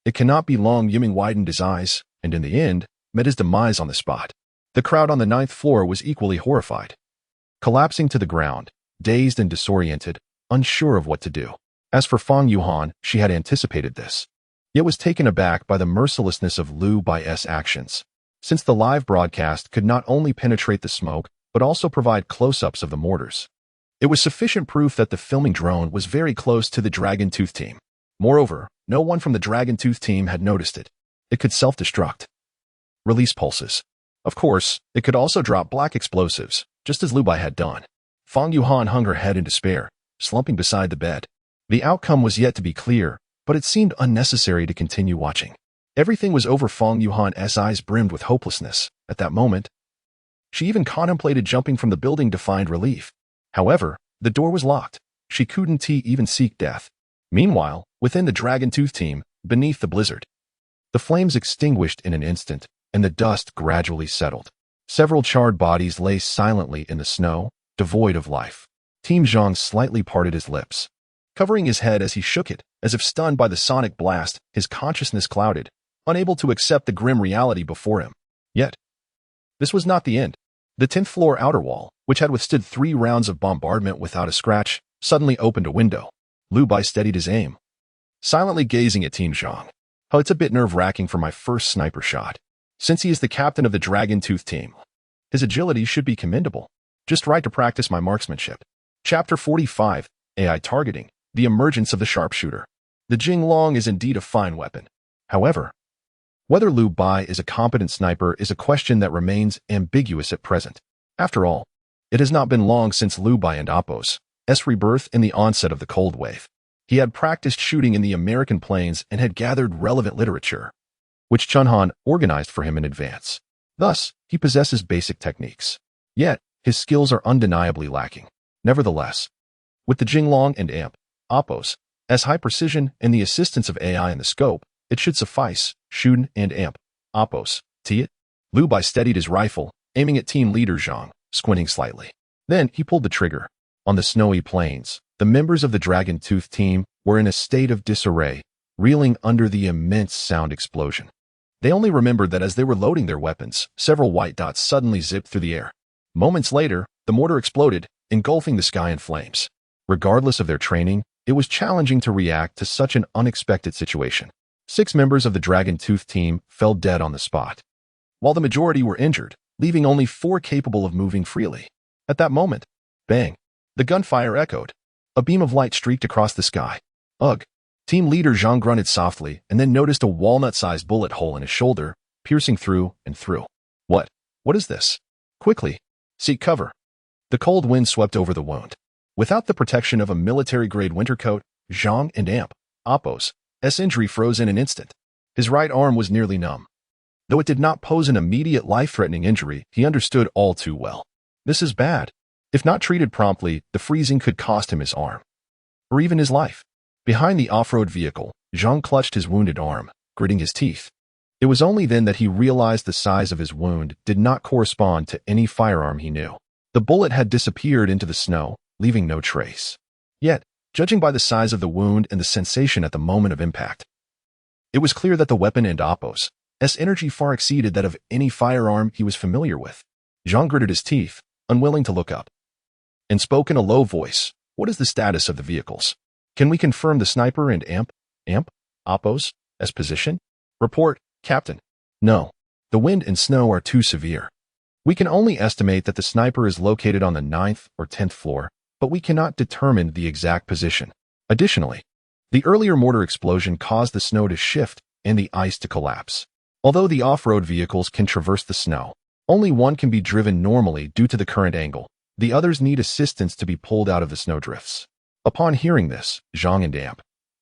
It cannot be. Long Yiming widened his eyes, and in the end, met his demise on the spot. The crowd on the 9th floor was equally horrified. Collapsing to the ground, dazed and disoriented, unsure of what to do. As for Fang Yuhan, she had anticipated this, yet was taken aback by the mercilessness of Liu Bai's actions, since the live broadcast could not only penetrate the smoke, but also provide close-ups of the mortars. It was sufficient proof that the filming drone was very close to the Dragon Tooth team. Moreover, no one from the Dragon Tooth team had noticed it. It could self-destruct. Release pulses. Of course, it could also drop black explosives, just as Liu Bai had done. Fang Yuhan hung her head in despair, slumping beside the bed. The outcome was yet to be clear, but it seemed unnecessary to continue watching. Everything was over. Fang Yuhan's eyes brimmed with hopelessness. At that moment, she even contemplated jumping from the building to find relief. However, the door was locked. She couldn't even seek death. Meanwhile, within the Dragon Tooth team, beneath the blizzard, the flames extinguished in an instant, and the dust gradually settled. Several charred bodies lay silently in the snow, devoid of life. Team Zhang slightly parted his lips, covering his head as he shook it, as if stunned by the sonic blast. His consciousness clouded, unable to accept the grim reality before him. Yet, this was not the end. The 10th floor outer wall, which had withstood 3 rounds of bombardment without a scratch, suddenly opened a window. Liu Bai steadied his aim, silently gazing at Team Zhang. Oh, it's a bit nerve-wracking for my first sniper shot. Since he is the captain of the Dragon Tooth team, his agility should be commendable. Just right to practice my marksmanship. Chapter 45, AI Targeting, the Emergence of the Sharpshooter. The Jinglong is indeed a fine weapon. However, whether Liu Bai is a competent sniper is a question that remains ambiguous at present. After all, it has not been long since Liu Bai and Appo's rebirth in the onset of the Cold Wave. He had practiced shooting in the American plains and had gathered relevant literature, which Chunhan organized for him in advance. Thus, he possesses basic techniques. Yet, his skills are undeniably lacking. Nevertheless, with the Jinglong and Appo's high precision and the assistance of AI in the scope, it should suffice. Shun and Appo's it. Liu Bai steadied his rifle, aiming at team leader Zhang, squinting slightly. Then he pulled the trigger. On the snowy plains, the members of the Dragon Tooth team were in a state of disarray, reeling under the immense sound explosion. They only remembered that as they were loading their weapons, several white dots suddenly zipped through the air. Moments later, the mortar exploded, engulfing the sky in flames. Regardless of their training, it was challenging to react to such an unexpected situation. 6 members of the Dragon Tooth team fell dead on the spot, while the majority were injured, leaving only 4 capable of moving freely. At that moment, bang! The gunfire echoed. A beam of light streaked across the sky. Ugh! Team leader Zhang grunted softly and then noticed a walnut-sized bullet hole in his shoulder, piercing through and through. What? What is this? Quickly! Seek cover! The cold wind swept over the wound. Without the protection of a military-grade winter coat, Zhang and Appo's injury froze in an instant. His right arm was nearly numb. Though it did not pose an immediate life-threatening injury, he understood all too well. This is bad. If not treated promptly, the freezing could cost him his arm, or even his life. Behind the off-road vehicle, Zhang clutched his wounded arm, gritting his teeth. It was only then that he realized the size of his wound did not correspond to any firearm he knew. The bullet had disappeared into the snow, leaving no trace. Yet, judging by the size of the wound and the sensation at the moment of impact, it was clear that the weapon and Appo's energy far exceeded that of any firearm he was familiar with. Zhang gritted his teeth, unwilling to look up, and spoke in a low voice. What is the status of the vehicles? Can we confirm the sniper and Appo's position? Report, Captain. No. The wind and snow are too severe. We can only estimate that the sniper is located on the 9th or 10th floor, but we cannot determine the exact position. Additionally, the earlier mortar explosion caused the snow to shift and the ice to collapse. Although the off-road vehicles can traverse the snow, only one can be driven normally due to the current angle. The others need assistance to be pulled out of the snowdrifts. Upon hearing this, Zhang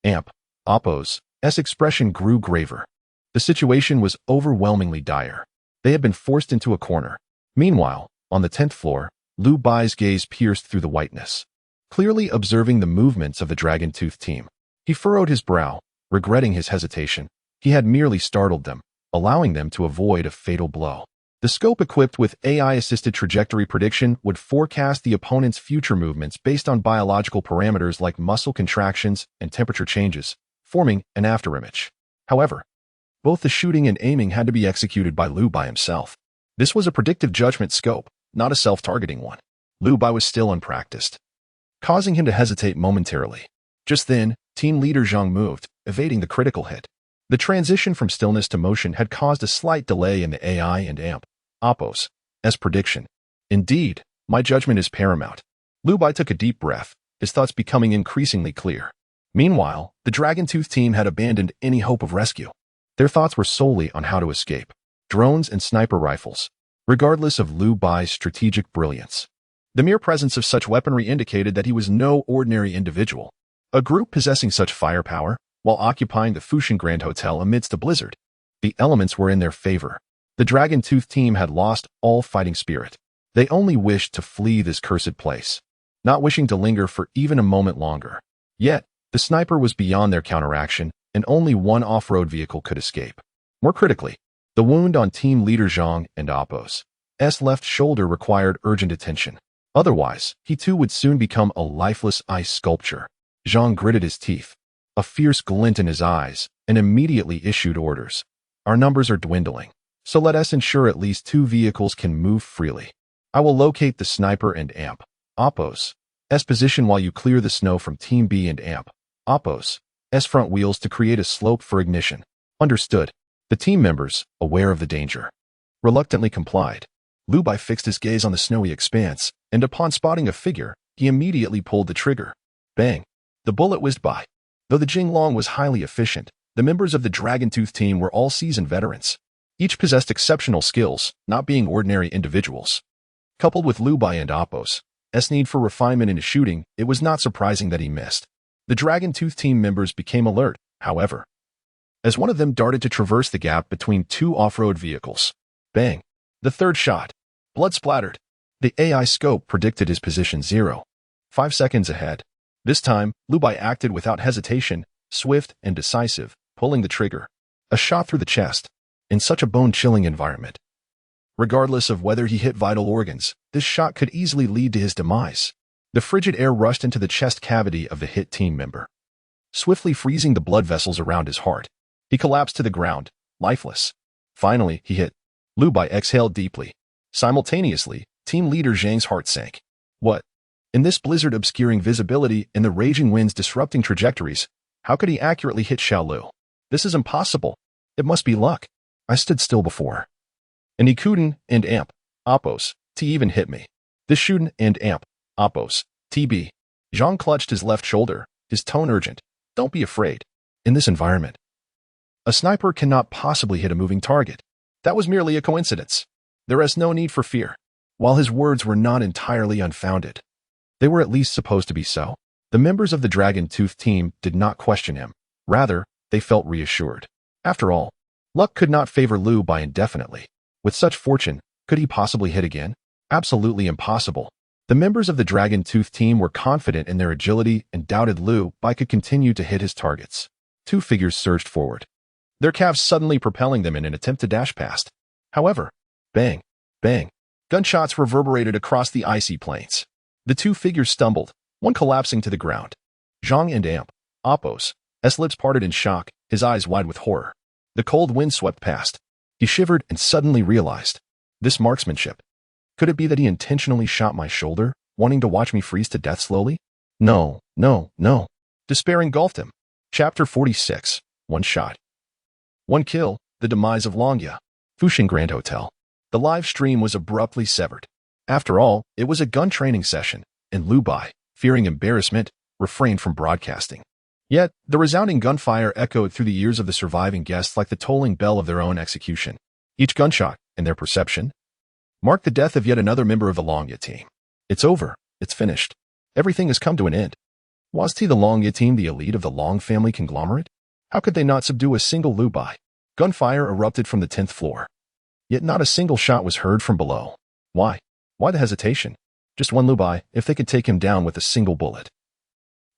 and Appo's expression grew graver. The situation was overwhelmingly dire. They had been forced into a corner. Meanwhile, on the 10th floor, Liu Bai's gaze pierced through the whiteness. Clearly observing the movements of the Dragon Tooth team, he furrowed his brow, regretting his hesitation. He had merely startled them, allowing them to avoid a fatal blow. The scope equipped with AI-assisted trajectory prediction would forecast the opponent's future movements based on biological parameters like muscle contractions and temperature changes, forming an afterimage. However, both the shooting and aiming had to be executed by Liu Bai himself. This was a predictive judgment scope, not a self-targeting one. Liu Bai was still unpracticed, causing him to hesitate momentarily. Just then, team leader Zhang moved, evading the critical hit. The transition from stillness to motion had caused a slight delay in the AI and AMP, Oppos, as prediction. Indeed, my judgment is paramount. Lu Bai took a deep breath, his thoughts becoming increasingly clear. Meanwhile, the Dragon Tooth team had abandoned any hope of rescue. Their thoughts were solely on how to escape. Drones and sniper rifles, regardless of Lu Bai's strategic brilliance. The mere presence of such weaponry indicated that he was no ordinary individual. A group possessing such firepower, while occupying the Fushan Grand Hotel amidst a blizzard. The elements were in their favor. The Dragon Tooth team had lost all fighting spirit. They only wished to flee this cursed place, not wishing to linger for even a moment longer. Yet, the sniper was beyond their counteraction, and only one off-road vehicle could escape. More critically, the wound on team leader Zhang and Oppos' left shoulder required urgent attention. Otherwise, he too would soon become a lifeless ice sculpture. Zhang gritted his teeth, a fierce glint in his eyes, and immediately issued orders. Our numbers are dwindling, so let us ensure at least 2 vehicles can move freely. I will locate the sniper and AMP, Oppos' position while you clear the snow from Team B and AMP, Oppos' front wheels to create a slope for ignition. Understood. The team members, aware of the danger, reluctantly complied. Lu Bai fixed his gaze on the snowy expanse, and upon spotting a figure, he immediately pulled the trigger. Bang! The bullet whizzed by. Though the Jinglong was highly efficient, the members of the Dragon Tooth team were all seasoned veterans. Each possessed exceptional skills, not being ordinary individuals. Coupled with Lu Bai and Oppos' need for refinement in his shooting, it was not surprising that he missed. The Dragon Tooth team members became alert, however, as one of them darted to traverse the gap between 2 off-road vehicles. Bang! The third shot. Blood splattered. The AI scope predicted his position 0.5 seconds ahead. This time, Lu Bai acted without hesitation, swift and decisive, pulling the trigger. A shot through the chest. In such a bone-chilling environment. Regardless of whether he hit vital organs, this shot could easily lead to his demise. The frigid air rushed into the chest cavity of the hit team member, swiftly freezing the blood vessels around his heart. He collapsed to the ground, lifeless. Finally, he hit. Lu Bai exhaled deeply. Simultaneously, team leader Zhang's heart sank. What? In this blizzard obscuring visibility and the raging winds disrupting trajectories, how could he accurately hit Xiaolu? This is impossible. It must be luck. I stood still before. And he couldn't and AMP, Oppos, T even hit me. This shouldn't and AMP, Oppos, TB. Zhang clutched his left shoulder, his tone urgent. Don't be afraid. In this environment, a sniper cannot possibly hit a moving target. That was merely a coincidence. There is no need for fear. While his words were not entirely unfounded, they were at least supposed to be so. The members of the Dragon Tooth team did not question him. Rather, they felt reassured. After all, luck could not favor Lu Bai indefinitely. With such fortune, could he possibly hit again? Absolutely impossible. The members of the Dragon Tooth team were confident in their agility and doubted Lu Bai could continue to hit his targets. 2 figures surged forward, their calves suddenly propelling them in an attempt to dash past. However, bang, bang, gunshots reverberated across the icy plains. The 2 figures stumbled, one collapsing to the ground. Zhang and AMP, Oppos' lips parted in shock, his eyes wide with horror. The cold wind swept past. He shivered and suddenly realized. This marksmanship. Could it be that he intentionally shot my shoulder, wanting to watch me freeze to death slowly? No, no, no. Despair engulfed him. Chapter 46. One shot. One kill, the demise of Longya. Fushan Grand Hotel. The live stream was abruptly severed. After all, it was a gun training session, and Lu Bai, fearing embarrassment, refrained from broadcasting. Yet, the resounding gunfire echoed through the ears of the surviving guests like the tolling bell of their own execution. Each gunshot, in their perception, marked the death of yet another member of the Longya team. It's over. It's finished. Everything has come to an end. Was the Longya team the elite of the Long family conglomerate? How could they not subdue a single Lu Bai? Gunfire erupted from the 10th floor. Yet not a single shot was heard from below. Why? Why the hesitation? Just one Lu Bai, if they could take him down with a single bullet.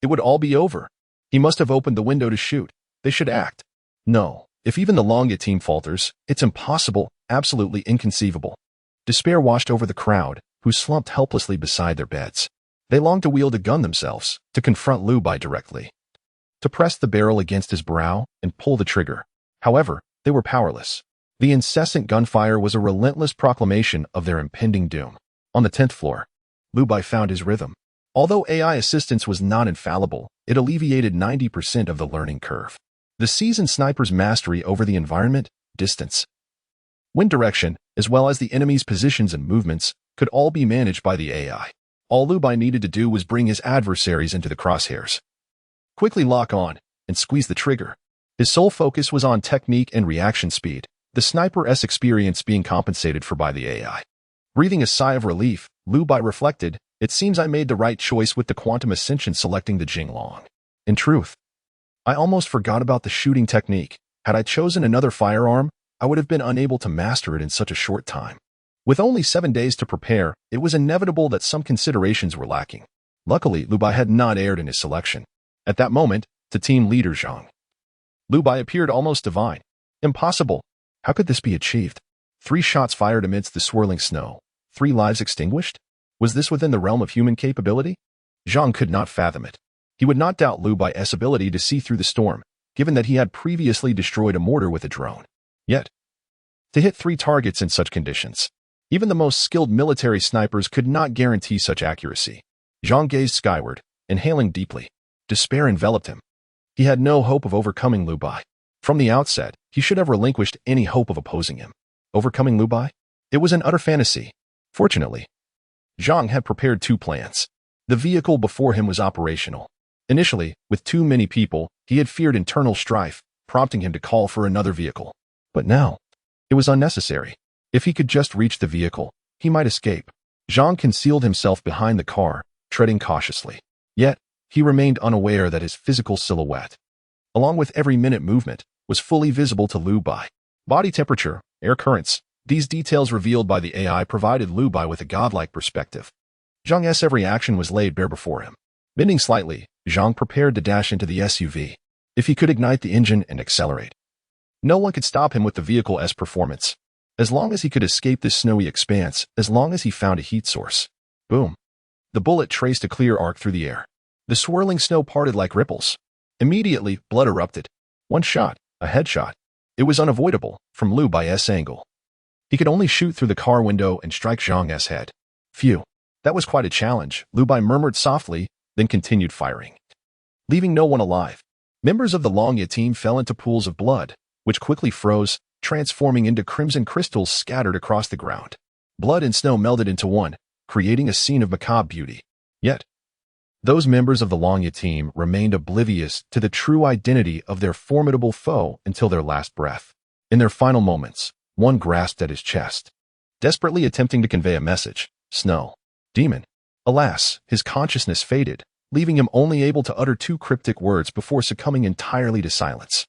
It would all be over. He must have opened the window to shoot. They should act. No, if even the Longya team falters, it's impossible, absolutely inconceivable. Despair washed over the crowd, who slumped helplessly beside their beds. They longed to wield a gun themselves, to confront Lu Bai directly, to press the barrel against his brow and pull the trigger. However, they were powerless. The incessant gunfire was a relentless proclamation of their impending doom. On the 10th floor, Lu Bai found his rhythm. Although AI assistance was not infallible, it alleviated 90% of the learning curve. The seasoned sniper's mastery over the environment, distance, wind direction, as well as the enemy's positions and movements, could all be managed by the AI. All Liu Bei needed to do was bring his adversaries into the crosshairs, quickly lock on, and squeeze the trigger. His sole focus was on technique and reaction speed, the sniper's experience being compensated for by the AI. Breathing a sigh of relief, Liu Bei reflected, "It seems I made the right choice with the quantum ascension selecting the Jinglong. In truth, I almost forgot about the shooting technique. Had I chosen another firearm, I would have been unable to master it in such a short time." With only 7 days to prepare, it was inevitable that some considerations were lacking. Luckily, Liu Bei had not erred in his selection. At that moment, to team leader Zhang, Liu Bei appeared almost divine. Impossible. How could this be achieved? 3 shots fired amidst the swirling snow. 3 lives extinguished? Was this within the realm of human capability? Zhang could not fathom it. He would not doubt Liu Bai's ability to see through the storm, given that he had previously destroyed a mortar with a drone. Yet, to hit 3 targets in such conditions, even the most skilled military snipers could not guarantee such accuracy. Zhang gazed skyward, inhaling deeply. Despair enveloped him. He had no hope of overcoming Liu Bei. From the outset, he should have relinquished any hope of opposing him. Overcoming Liu Bei? It was an utter fantasy. Fortunately, Zhang had prepared 2 plans. The vehicle before him was operational. Initially, with too many people, he had feared internal strife, prompting him to call for another vehicle. But now, it was unnecessary. If he could just reach the vehicle, he might escape. Zhang concealed himself behind the car, treading cautiously. Yet, he remained unaware that his physical silhouette, along with every minute movement, was fully visible to Liu Bei. Body temperature, air currents, these details revealed by the AI provided Liu Bei with a godlike perspective. Zhang's every action was laid bare before him. Bending slightly, Zhang prepared to dash into the SUV. If he could ignite the engine and accelerate, no one could stop him with the vehicle's performance. As long as he could escape this snowy expanse, as long as he found a heat source. Boom. The bullet traced a clear arc through the air. The swirling snow parted like ripples. Immediately, blood erupted. One shot, a headshot. It was unavoidable, from Liu Bai's angle. He could only shoot through the car window and strike Zhang's head. Phew. That was quite a challenge, Liu Bei murmured softly, then continued firing, leaving no one alive. Members of the Longya team fell into pools of blood, which quickly froze, transforming into crimson crystals scattered across the ground. Blood and snow melded into one, creating a scene of macabre beauty. Yet, those members of the Longya team remained oblivious to the true identity of their formidable foe until their last breath. In their final moments, one grasped at his chest, desperately attempting to convey a message. Snow. Demon. Alas, his consciousness faded, leaving him only able to utter 2 cryptic words before succumbing entirely to silence.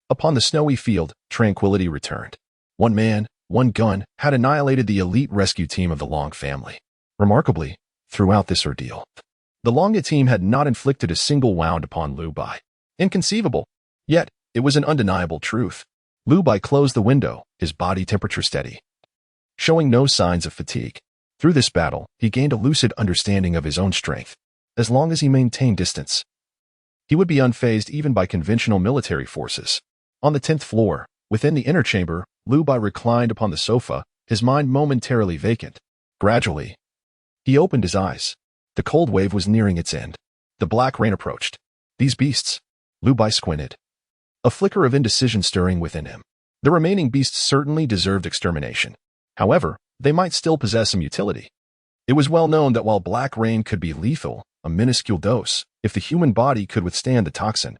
Upon the snowy field, tranquility returned. 1 man, 1 gun had annihilated the elite rescue team of the Long family. Remarkably, throughout this ordeal, the Longya team had not inflicted a single wound upon Liu Bei. Inconceivable. Yet, it was an undeniable truth. Liu Bei closed the window, his body temperature steady, showing no signs of fatigue. Through this battle, he gained a lucid understanding of his own strength. As long as he maintained distance, he would be unfazed even by conventional military forces. On the 10th floor, within the inner chamber, Liu Bei reclined upon the sofa, his mind momentarily vacant. Gradually, he opened his eyes. The cold wave was nearing its end. The black rain approached. These beasts. Liu Bei squinted, a flicker of indecision stirring within him. The remaining beasts certainly deserved extermination. However, they might still possess some utility. It was well known that while black rain could be lethal, a minuscule dose, if the human body could withstand the toxin,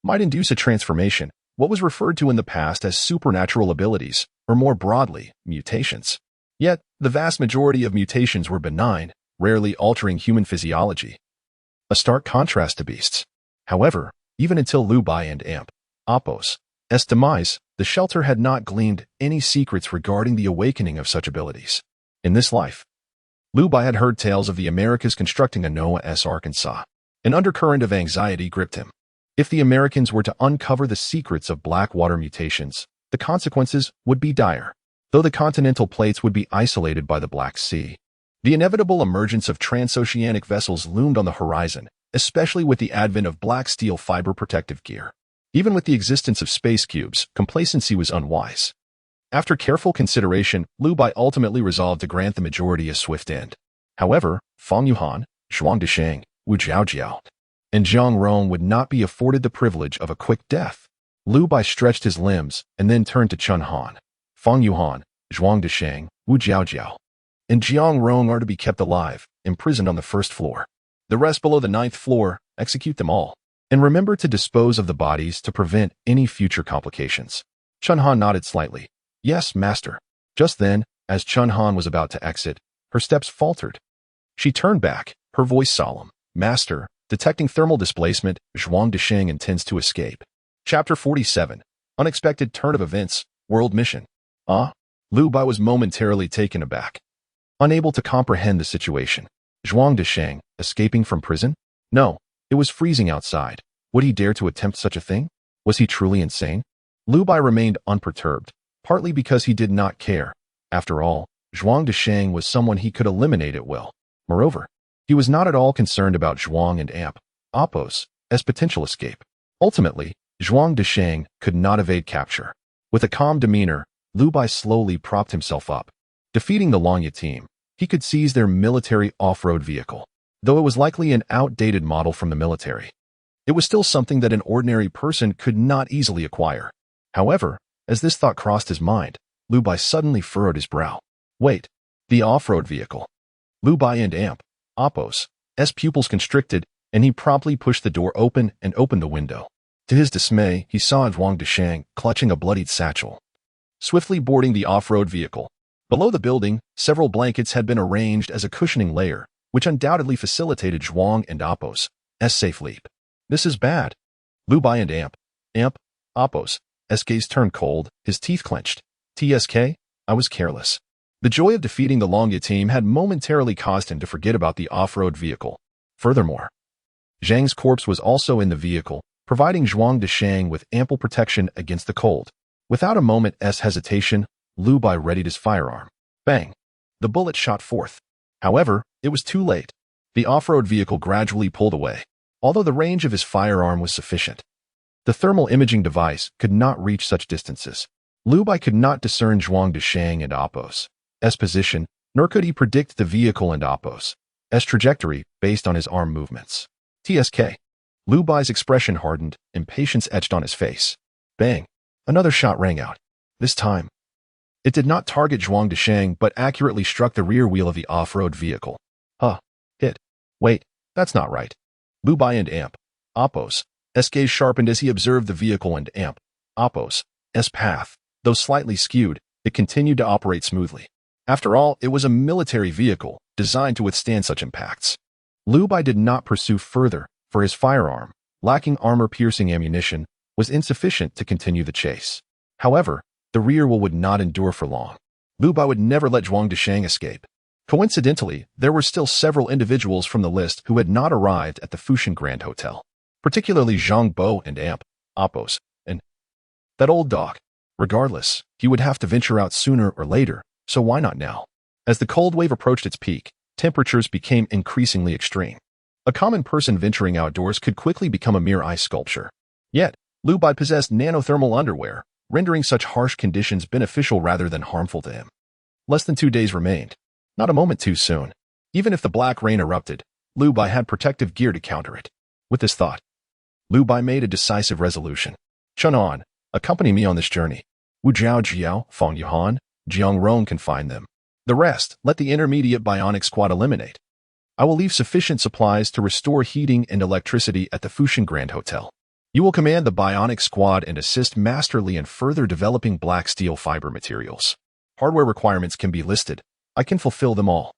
might induce a transformation, what was referred to in the past as supernatural abilities, or more broadly, mutations. Yet, the vast majority of mutations were benign, rarely altering human physiology. A stark contrast to beasts. However, even until Liu Bei and Appo's demise, the shelter had not gleaned any secrets regarding the awakening of such abilities. In this life, Liu Bei had heard tales of the Americas constructing a Noah's Ark and saw. An undercurrent of anxiety gripped him. If the Americans were to uncover the secrets of Blackwater mutations, the consequences would be dire. Though the continental plates would be isolated by the Black Sea, the inevitable emergence of transoceanic vessels loomed on the horizon, especially with the advent of black steel fiber protective gear. Even with the existence of space cubes, complacency was unwise. After careful consideration, Liu Bei ultimately resolved to grant the majority a swift end. However, Fang Yuhan, Zhuang Disheng, Wu Jiao, and Jiang Rong would not be afforded the privilege of a quick death. Lu Bai stretched his limbs and then turned to Chun Han. Fang Yuhan, Zhuang Disheng, Wu Jiao, and Jiang Rong are to be kept alive, imprisoned on the first floor. The rest below the 9th floor, execute them all. And remember to dispose of the bodies to prevent any future complications. Chun Han nodded slightly. Yes, master. Just then, as Chun Han was about to exit, her steps faltered. She turned back, her voice solemn. Master, detecting thermal displacement, Zhuang Disheng intends to escape. Chapter 47. Unexpected turn of events, world mission. Lu Bai was momentarily taken aback, unable to comprehend the situation. Zhuang Disheng, escaping from prison? No, it was freezing outside. Would he dare to attempt such a thing? Was he truly insane? Lu Bai remained unperturbed, partly because he did not care. After all, Zhuang Disheng was someone he could eliminate at will. Moreover, he was not at all concerned about Zhuang and Appos' potential escape. Ultimately, Zhuang Disheng could not evade capture. With a calm demeanor, Lu Bai slowly propped himself up. Defeating the Longya team, he could seize their military off-road vehicle. Though it was likely an outdated model from the military, it was still something that an ordinary person could not easily acquire. However, as this thought crossed his mind, Lu Bai suddenly furrowed his brow. Wait, the off-road vehicle. Lu Bai and Appos' pupils constricted, and he promptly pushed the door open and opened the window. To his dismay, he saw Zhuang Disheng clutching a bloodied satchel, swiftly boarding the off-road vehicle. Below the building, several blankets had been arranged as a cushioning layer, which undoubtedly facilitated Zhuang and Appos' safe leap. This is bad. Lu Bai and Appos' gaze turned cold, his teeth clenched. TSK, I was careless. The joy of defeating the Longya team had momentarily caused him to forget about the off-road vehicle. Furthermore, Zhang's corpse was also in the vehicle, providing Zhuang Disheng with ample protection against the cold. Without a moment's hesitation, Lu Bai readied his firearm. Bang! The bullet shot forth. However, it was too late. The off-road vehicle gradually pulled away. Although the range of his firearm was sufficient, the thermal imaging device could not reach such distances. Lu Bai could not discern Zhuang Disheng and Appos' position, nor could he predict the vehicle and Appos' trajectory based on his arm movements. TSK. Lu Bai's expression hardened, impatience etched on his face. Bang! Another shot rang out. This time, it did not target Zhuang Disheng but accurately struck the rear wheel of the off-road vehicle. Hit. Wait, that's not right. Lu Bai and Appos' gaze sharpened as he observed the vehicle and Appos' path. Though slightly skewed, it continued to operate smoothly. After all, it was a military vehicle, designed to withstand such impacts. Lu Bai did not pursue further, for his firearm, lacking armor-piercing ammunition, was insufficient to continue the chase. However, the rear wheel would not endure for long. Lu Bai would never let Zhuang Disheng escape. Coincidentally, there were still several individuals from the list who had not arrived at the Fushan Grand Hotel, particularly Zhang Bo and Appos, and that old dog. Regardless, he would have to venture out sooner or later, so why not now? As the cold wave approached its peak, temperatures became increasingly extreme. A common person venturing outdoors could quickly become a mere ice sculpture. Yet, Lu Bai possessed nanothermal underwear, rendering such harsh conditions beneficial rather than harmful to him. Less than 2 days remained. Not a moment too soon. Even if the black rain erupted, Lu Bai had protective gear to counter it. With this thought, Lu Bai made a decisive resolution. Chun Han, accompany me on this journey. Wu Jiao, Fang Yuhan, Jiang Rong can find them. The rest, let the intermediate bionic squad eliminate. I will leave sufficient supplies to restore heating and electricity at the Fushan Grand Hotel. You will command the bionic squad and assist masterly in further developing black steel fiber materials. Hardware requirements can be listed. I can fulfill them all.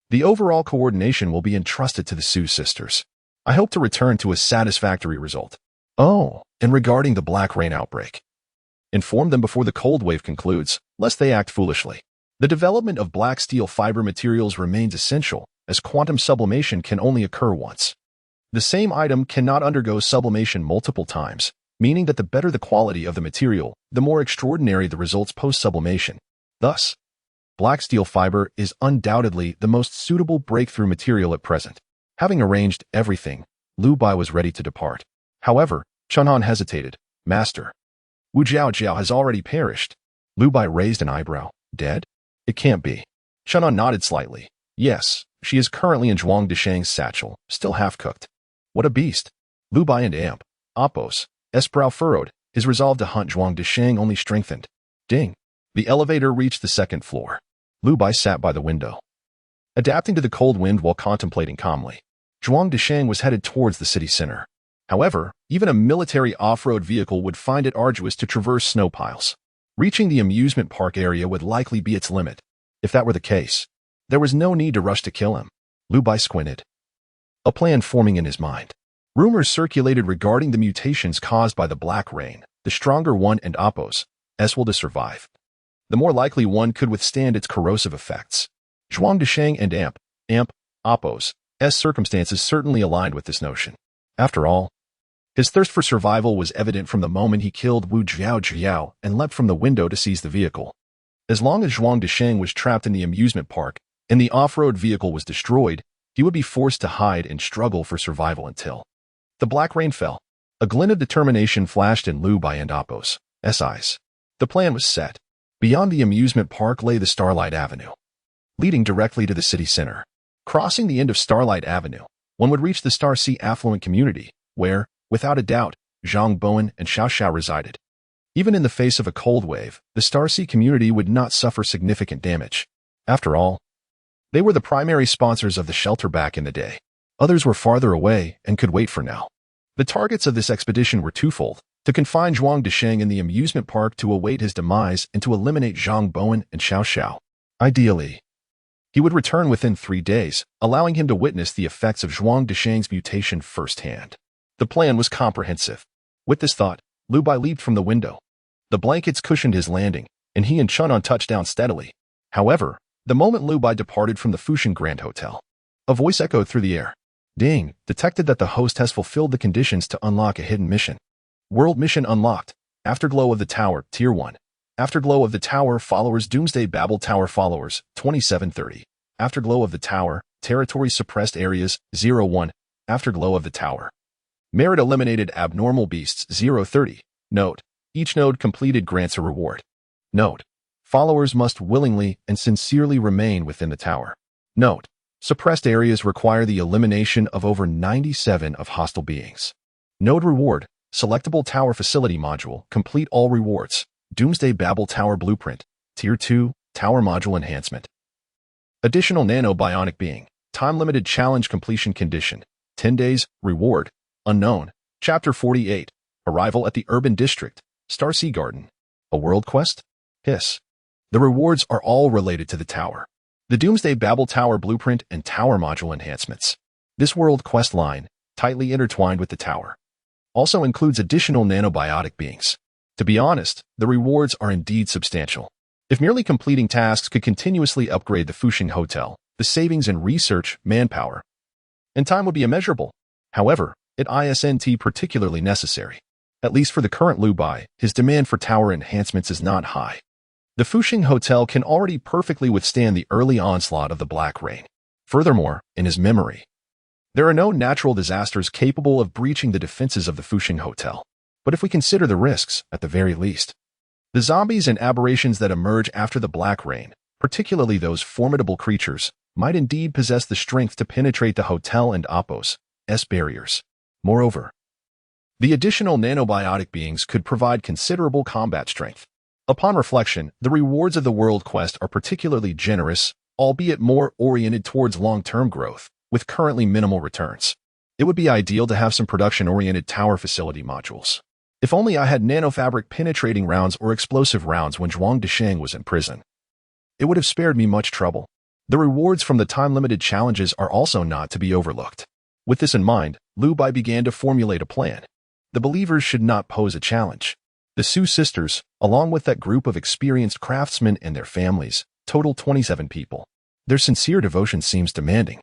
The overall coordination will be entrusted to the Su sisters. I hope to return to a satisfactory result. Oh, and regarding the black rain outbreak, inform them before the cold wave concludes, lest they act foolishly. The development of black steel fiber materials remains essential, as quantum sublimation can only occur once. The same item cannot undergo sublimation multiple times, meaning that the better the quality of the material, the more extraordinary the results post-sublimation. Thus, black steel fiber is undoubtedly the most suitable breakthrough material at present. Having arranged everything, Lu Bai was ready to depart. However, Chun Han hesitated. Master, Wu Jiao has already perished. Lu Bai raised an eyebrow. Dead? It can't be. Chun Han nodded slightly. Yes, She is currently in Zhuang Dishang's satchel, still half-cooked. What a beast. Lu Bai and Amp, Oppos, brow furrowed, his resolve to hunt Zhuang Dishang only strengthened. Ding. The elevator reached the second floor. Lu Bai sat by the window, adapting to the cold wind while contemplating calmly. Zhuang Dishang was headed towards the city center. However, even a military off-road vehicle would find it arduous to traverse snow piles. Reaching the amusement park area would likely be its limit. If that were the case, there was no need to rush to kill him. Lu Bai squinted, a plan forming in his mind. Rumors circulated regarding the mutations caused by the black rain. The stronger one and Oppos will to survive. The more likely one could withstand its corrosive effects. Zhuang Dishang and Amp, Oppos' circumstances certainly aligned with this notion. After all, his thirst for survival was evident from the moment he killed Wu Jiao and leapt from the window to seize the vehicle. As long as Zhuang Dishang was trapped in the amusement park and the off-road vehicle was destroyed, he would be forced to hide and struggle for survival until the black rain fell. A glint of determination flashed in Lu Bai and Oppos' eyes. The plan was set. Beyond the amusement park lay the Starlight Avenue, leading directly to the city center. Crossing the end of Starlight Avenue, one would reach the Star Sea affluent community, where, without a doubt, Zhang Bowen and Xiao Xiao resided. Even in the face of a cold wave, the Star Sea community would not suffer significant damage. After all, they were the primary sponsors of the shelter back in the day. Others were farther away and could wait for now. The targets of this expedition were twofold: to confine Zhuang Dishang in the amusement park to await his demise and to eliminate Zhang Bowen and Xiao Xiao. Ideally, he would return within 3 days, allowing him to witness the effects of Zhuang Dishang's mutation firsthand. The plan was comprehensive. With this thought, Lu Bai leaped from the window. The blankets cushioned his landing, and he and Chun-On touched down steadily. However, the moment Lu Bai departed from the Fusheng Grand Hotel, a voice echoed through the air. Ding, detected that the host has fulfilled the conditions to unlock a hidden mission. World mission unlocked. Afterglow of the Tower, Tier 1. Afterglow of the Tower followers, Doomsday Babel Tower followers, 2730. Afterglow of the Tower, territory suppressed areas, 01. Afterglow of the Tower. Merit eliminated abnormal beasts, 030. Note, each node completed grants a reward. Note, followers must willingly and sincerely remain within the tower. Note, suppressed areas require the elimination of over 97 of hostile beings. Node reward, selectable tower facility module, complete all rewards. Doomsday Babel Tower Blueprint, Tier 2, Tower Module Enhancement. Additional Nanobionic Being, time-limited challenge completion condition, 10 days, reward, unknown. Chapter 48, Arrival at the Urban District, Star Sea Garden. A world quest? Hiss. The rewards are all related to the tower. The Doomsday Babel Tower Blueprint and Tower Module Enhancements. This world quest line, tightly intertwined with the tower, also includes additional nanobiotic beings. To be honest, the rewards are indeed substantial. If merely completing tasks could continuously upgrade the Fusheng Hotel, the savings in research, manpower, and time would be immeasurable. However, it isn't particularly necessary. At least for the current Lu Bai, his demand for tower enhancements is not high. The Fusheng Hotel can already perfectly withstand the early onslaught of the Black Rain. Furthermore, in his memory, there are no natural disasters capable of breaching the defenses of the Fusheng Hotel. But if we consider the risks, at the very least, the zombies and aberrations that emerge after the Black Rain, particularly those formidable creatures, might indeed possess the strength to penetrate the hotel and Oppos' barriers. Moreover, the additional nanobiotic beings could provide considerable combat strength. Upon reflection, the rewards of the world quest are particularly generous, albeit more oriented towards long-term growth, with currently minimal returns. It would be ideal to have some production-oriented tower facility modules. If only I had nanofabric penetrating rounds or explosive rounds when Zhuang Dishang was in prison. It would have spared me much trouble. The rewards from the time-limited challenges are also not to be overlooked. With this in mind, Lu Bai began to formulate a plan. The believers should not pose a challenge. The Su sisters, along with that group of experienced craftsmen and their families, total 27 people. Their sincere devotion seems demanding.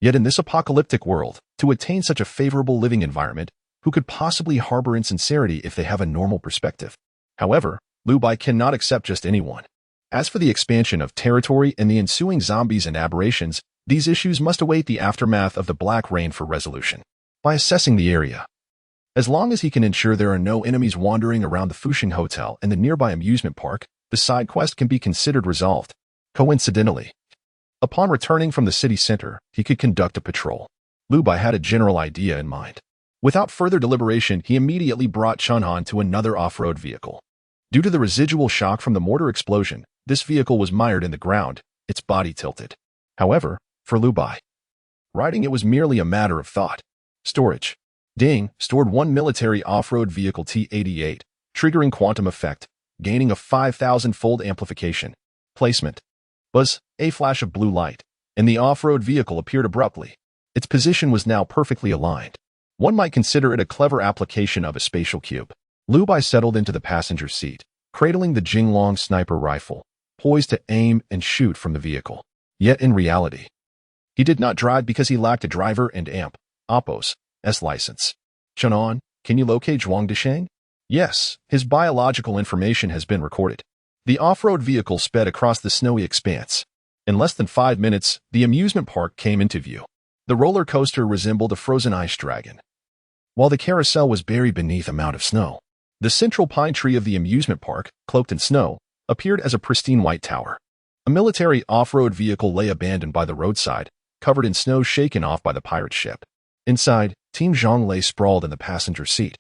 Yet in this apocalyptic world, to attain such a favorable living environment, who could possibly harbor insincerity if they have a normal perspective? However, Lu Bai cannot accept just anyone. As for the expansion of territory and the ensuing zombies and aberrations, these issues must await the aftermath of the Black Rain for resolution. By assessing the area, as long as he can ensure there are no enemies wandering around the Fusheng Hotel and the nearby amusement park, the side quest can be considered resolved. Coincidentally, Upon returning from the city center, he could conduct a patrol. Lu Bai had a general idea in mind. Without further deliberation, he immediately brought Chunhan to another off-road vehicle. Due to the residual shock from the mortar explosion, this vehicle was mired in the ground, its body tilted. However, for Lu Bai, riding it was merely a matter of thought. Storage. Ding stored one military off-road vehicle T-88, triggering quantum effect, gaining a 5,000-fold amplification. Placement. Buzz, a flash of blue light, and the off-road vehicle appeared abruptly. Its position was now perfectly aligned. One might consider it a clever application of a spatial cube. Lu Bai settled into the passenger seat, cradling the Jinglong sniper rifle, poised to aim and shoot from the vehicle. Yet in reality, he did not drive because he lacked a driver and Oppo's license. Chunhan, can you locate Zhuang Disheng? Yes, his biological information has been recorded. The off-road vehicle sped across the snowy expanse. In less than 5 minutes, the amusement park came into view. The roller coaster resembled a frozen ice dragon, while the carousel was buried beneath a mound of snow. The central pine tree of the amusement park, cloaked in snow, appeared as a pristine white tower. A military off-road vehicle lay abandoned by the roadside, covered in snow shaken off by the pirate ship. Inside, Team Zhang lay sprawled in the passenger seat,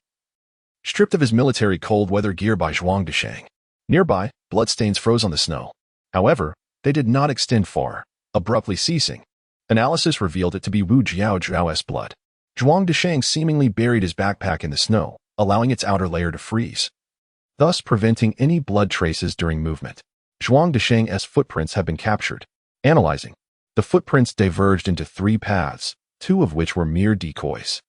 stripped of his military cold-weather gear by Zhuang Disheng. Nearby, bloodstains froze on the snow. However, they did not extend far, abruptly ceasing. Analysis revealed it to be Wu Jiao's blood. Zhuang Disheng seemingly buried his backpack in the snow, allowing its outer layer to freeze, thus preventing any blood traces during movement. Zhuang Disheng's footprints have been captured. Analyzing, the footprints diverged into 3 paths, 2 of which were mere decoys.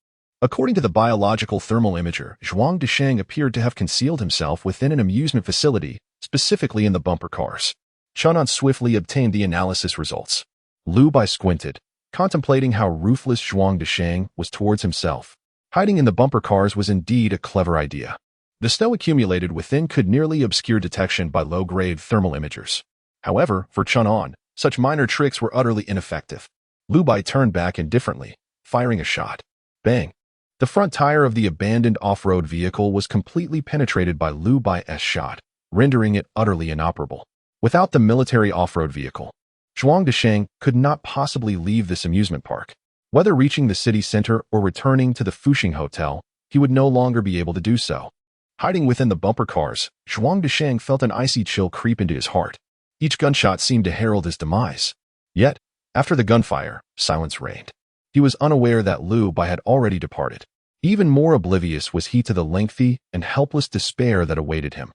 According to the biological thermal imager, Zhuang Disheng appeared to have concealed himself within an amusement facility, specifically in the bumper cars. Chunhan swiftly obtained the analysis results. Lu Bai squinted, contemplating how ruthless Zhuang Disheng was towards himself. Hiding in the bumper cars was indeed a clever idea. The snow accumulated within could nearly obscure detection by low-grade thermal imagers. However, for Chunhan, such minor tricks were utterly ineffective. Lu Bai turned back indifferently, firing a shot. Bang! The front tire of the abandoned off-road vehicle was completely penetrated by Lu Bai's shot, rendering it utterly inoperable. Without the military off-road vehicle, Zhuang Disheng could not possibly leave this amusement park. Whether reaching the city center or returning to the Fuxing Hotel, he would no longer be able to do so. Hiding within the bumper cars, Zhuang Disheng felt an icy chill creep into his heart. Each gunshot seemed to herald his demise. Yet, after the gunfire, silence reigned. He was unaware that Lu Bai had already departed. Even more oblivious was he to the lengthy and helpless despair that awaited him.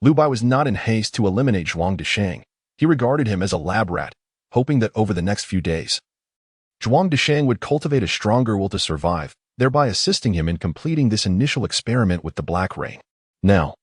Lu Bai was not in haste to eliminate Zhuang Disheng. He regarded him as a lab rat, hoping that over the next few days, Zhuang Disheng would cultivate a stronger will to survive, thereby assisting him in completing this initial experiment with the Black Ring. Now,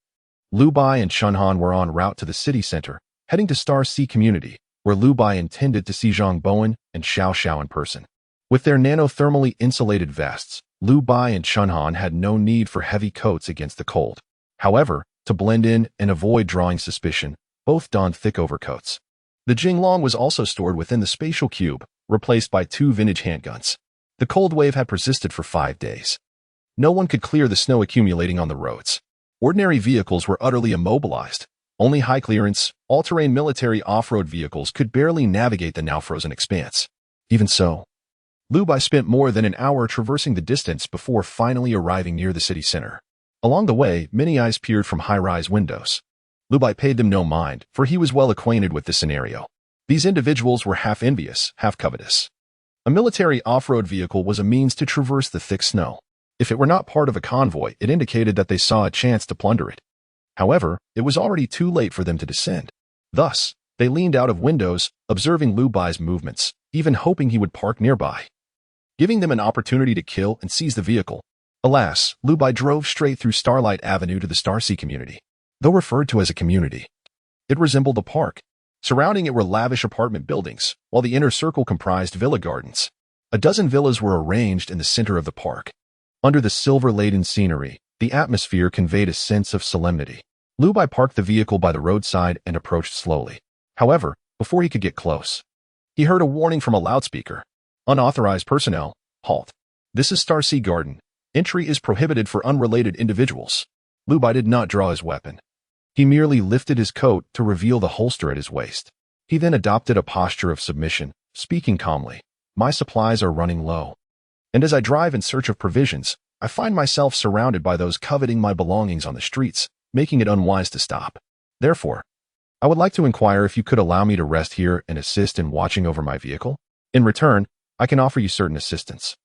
Lu Bai and Chunhan were en route to the city center, heading to Star Sea Community, where Lu Bai intended to see Zhang Bowen and Xiao Xiao in person. With their nanothermally insulated vests, Lu Bai and Chunhan had no need for heavy coats against the cold. However, to blend in and avoid drawing suspicion, both donned thick overcoats. The Jinglong was also stored within the spatial cube, replaced by 2 vintage handguns. The cold wave had persisted for 5 days. No one could clear the snow accumulating on the roads. Ordinary vehicles were utterly immobilized. Only high-clearance, all-terrain military off-road vehicles could barely navigate the now-frozen expanse. Even so, Lu Bai spent more than an hour traversing the distance before finally arriving near the city center. Along the way, many eyes peered from high-rise windows. Lu Bai paid them no mind, for he was well acquainted with the scenario. These individuals were half envious, half covetous. A military off-road vehicle was a means to traverse the thick snow. If it were not part of a convoy, it indicated that they saw a chance to plunder it. However, it was already too late for them to descend. Thus, they leaned out of windows, observing Lu Bai's movements, even hoping he would park nearby, giving them an opportunity to kill and seize the vehicle. Alas, Lu Bai drove straight through Starlight Avenue to the Star Sea Community. Though referred to as a community, it resembled a park. Surrounding it were lavish apartment buildings, while the inner circle comprised villa gardens. A dozen villas were arranged in the center of the park. Under the silver-laden scenery, the atmosphere conveyed a sense of solemnity. Lu Bai parked the vehicle by the roadside and approached slowly. However, before he could get close, he heard a warning from a loudspeaker. Unauthorized personnel, halt. This is Star Sea Garden. Entry is prohibited for unrelated individuals. Lu Bai did not draw his weapon. He merely lifted his coat to reveal the holster at his waist. He then adopted a posture of submission, speaking calmly. My supplies are running low. And as I drive in search of provisions, I find myself surrounded by those coveting my belongings on the streets, making it unwise to stop. Therefore, I would like to inquire if you could allow me to rest here and assist in watching over my vehicle. In return, I can offer you certain assistance.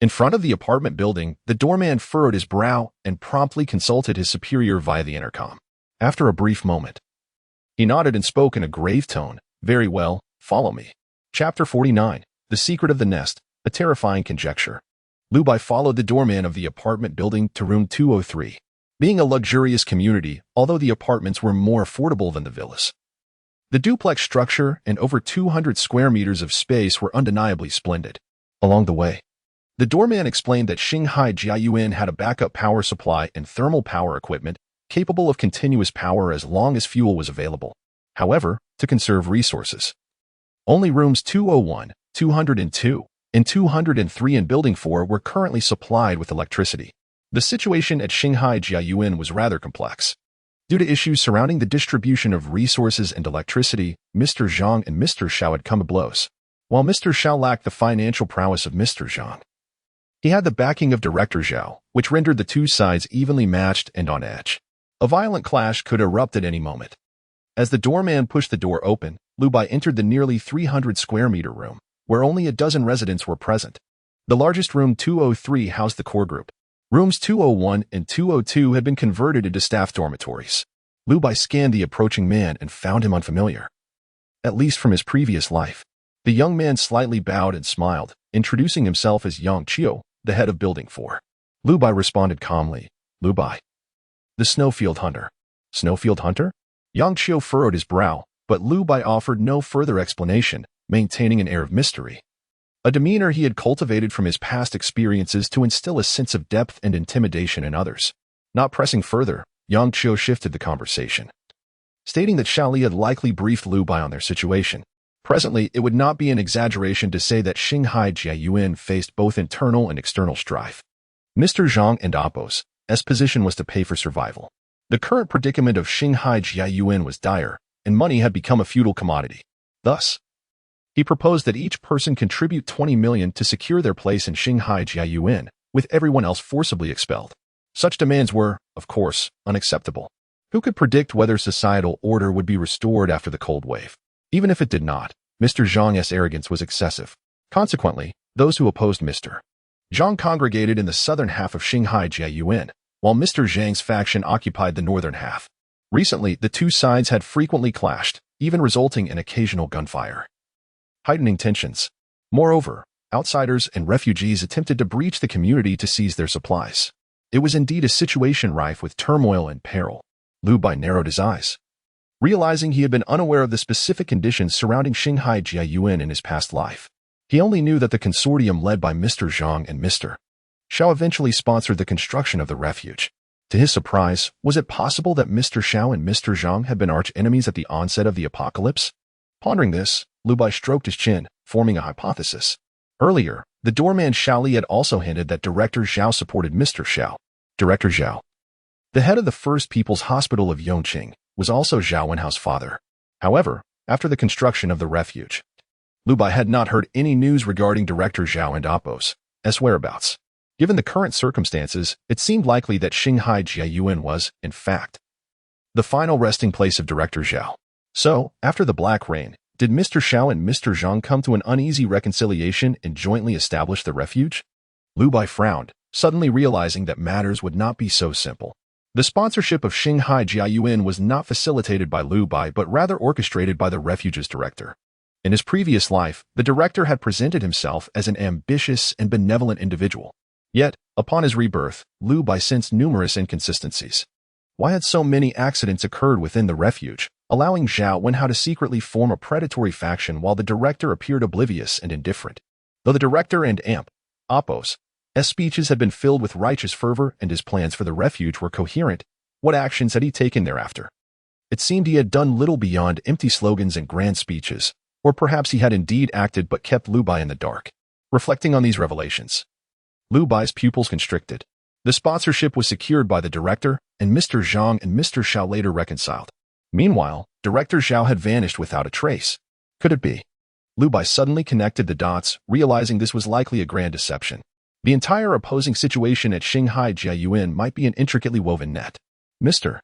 In front of the apartment building, the doorman furrowed his brow and promptly consulted his superior via the intercom. After a brief moment, he nodded and spoke in a grave tone. Very well, follow me. Chapter 49. The Secret of the Nest, a Terrifying Conjecture. Lu Bai followed the doorman of the apartment building to room 203. Being a luxurious community, although the apartments were more affordable than the villas, the duplex structure and over 200 square meters of space were undeniably splendid. Along the way, the doorman explained that Shanghai Jiayuan had a backup power supply and thermal power equipment capable of continuous power as long as fuel was available. However, to conserve resources, only rooms 201, 202, and 203 in Building 4 were currently supplied with electricity. The situation at Shanghai Jiayuan was rather complex. Due to issues surrounding the distribution of resources and electricity, Mr. Zhang and Mr. Xiao had come to blows. While Mr. Xiao lacked the financial prowess of Mr. Zhang, he had the backing of Director Zhao, which rendered the two sides evenly matched and on edge. A violent clash could erupt at any moment. As the doorman pushed the door open, Lu Bai entered the nearly 300 square meter room, where only a dozen residents were present. The largest room 203 housed the core group. Rooms 201 and 202 had been converted into staff dormitories. Lu Bai scanned the approaching man and found him unfamiliar, at least from his previous life. The young man slightly bowed and smiled, introducing himself as Yongqing, the head of Building 4. Lu Bai responded calmly. Lu Bai, the Snowfield Hunter. Snowfield Hunter? Yongqing furrowed his brow, but Lu Bai offered no further explanation, maintaining an air of mystery, a demeanor he had cultivated from his past experiences to instill a sense of depth and intimidation in others. Not pressing further, Yongqing shifted the conversation, stating that Xiao Li had likely briefed Lu Bai on their situation. Presently, it would not be an exaggeration to say that Shanghai Jiayuan faced both internal and external strife. Mr. Zhang and Appo's position was to pay for survival. The current predicament of Shanghai Jiayuan was dire, and money had become a feudal commodity. Thus, he proposed that each person contribute 20 million to secure their place in Shanghai Jiayuan, with everyone else forcibly expelled. Such demands were, of course, unacceptable. Who could predict whether societal order would be restored after the Cold Wave? Even if it did not, Mr. Zhang's arrogance was excessive. Consequently, those who opposed Mr. Zhang congregated in the southern half of Shanghai Jiayuan, while Mr. Zhang's faction occupied the northern half. Recently, the two sides had frequently clashed, even resulting in occasional gunfire, heightening tensions. Moreover, outsiders and refugees attempted to breach the community to seize their supplies. It was indeed a situation rife with turmoil and peril. Lu Bai narrowed his eyes, realizing he had been unaware of the specific conditions surrounding Shanghai Jiayuan in his past life. He only knew that the consortium led by Mr. Zhang and Mr. Xiao eventually sponsored the construction of the refuge. To his surprise, was it possible that Mr. Xiao and Mr. Zhang had been arch-enemies at the onset of the apocalypse? Pondering this, Lu Bai stroked his chin, forming a hypothesis. Earlier, the doorman Xiao Li had also hinted that Director Zhao supported Mr. Xiao. Director Zhao, the head of the First People's Hospital of Yongqing, was also Zhao Wenhao's father. However, after the construction of the refuge, Lu Bai had not heard any news regarding Director Zhao and Appo's whereabouts. Given the current circumstances, it seemed likely that Shanghai Jiayuan was, in fact, the final resting place of Director Zhao. So, after the Black Rain, did Mr. Xiao and Mr. Zhang come to an uneasy reconciliation and jointly establish the refuge? Lu Bai frowned, suddenly realizing that matters would not be so simple. The sponsorship of Shanghai Jiayuan was not facilitated by Lu Bai but rather orchestrated by the refuge's director. In his previous life, the director had presented himself as an ambitious and benevolent individual. Yet, upon his rebirth, Lu Bai sensed numerous inconsistencies. Why had so many accidents occurred within the refuge, allowing Zhao Wenhao to secretly form a predatory faction while the director appeared oblivious and indifferent? Though the director and Appo's speeches had been filled with righteous fervor and his plans for the refuge were coherent, what actions had he taken thereafter? It seemed he had done little beyond empty slogans and grand speeches, or perhaps he had indeed acted but kept Lu Bai in the dark. Reflecting on these revelations, Lu Bai's pupils constricted. The sponsorship was secured by the director, and Mr. Zhang and Mr. Xiao later reconciled. Meanwhile, Director Zhao had vanished without a trace, Could it be? Lu Bai suddenly connected the dots, realizing this was likely a grand deception. The entire opposing situation at Shanghai Jiayuan might be an intricately woven net. Mr.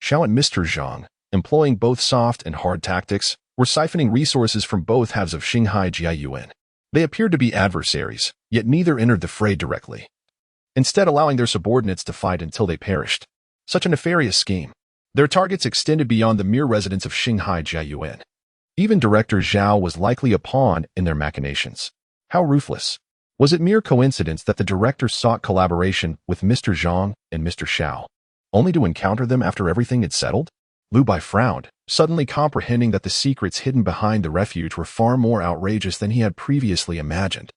Xiao and Mr. Zhang, employing both soft and hard tactics, were siphoning resources from both halves of Shanghai Jiayuan. They appeared to be adversaries, yet neither entered the fray directly, instead allowing their subordinates to fight until they perished. Such a nefarious scheme. Their targets extended beyond the mere residents of Shanghai Jiayuan. Even Director Zhao was likely a pawn in their machinations. How ruthless. Was it mere coincidence that the director sought collaboration with Mr. Zhang and Mr. Xiao, only to encounter them after everything had settled? Lu Bai frowned, suddenly comprehending that the secrets hidden behind the refuge were far more outrageous than he had previously imagined.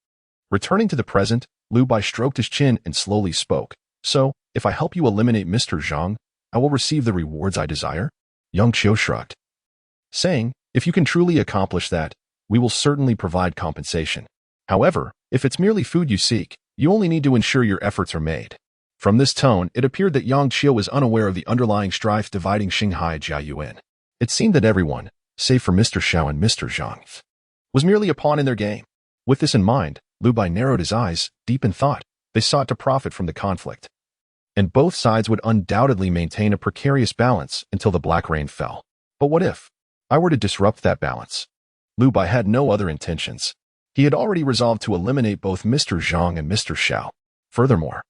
Returning to the present, Lu Bai stroked his chin and slowly spoke. So, if I help you eliminate Mr. Zhang, I will receive the rewards I desire? Yongqiu shrugged, saying, if you can truly accomplish that, we will certainly provide compensation. However, if it's merely food you seek, you only need to ensure your efforts are made. From this tone, it appeared that Yongqiu was unaware of the underlying strife dividing Shanghai Jiayuan. It seemed that everyone, save for Mr. Xiao and Mr. Zhang, was merely a pawn in their game. With this in mind, Lu Bai narrowed his eyes, deep in thought. They sought to profit from the conflict, and both sides would undoubtedly maintain a precarious balance until the black rain fell. But what if I were to disrupt that balance? Lu Bai had no other intentions. He had already resolved to eliminate both Mr. Zhang and Mr. Xiao. Furthermore,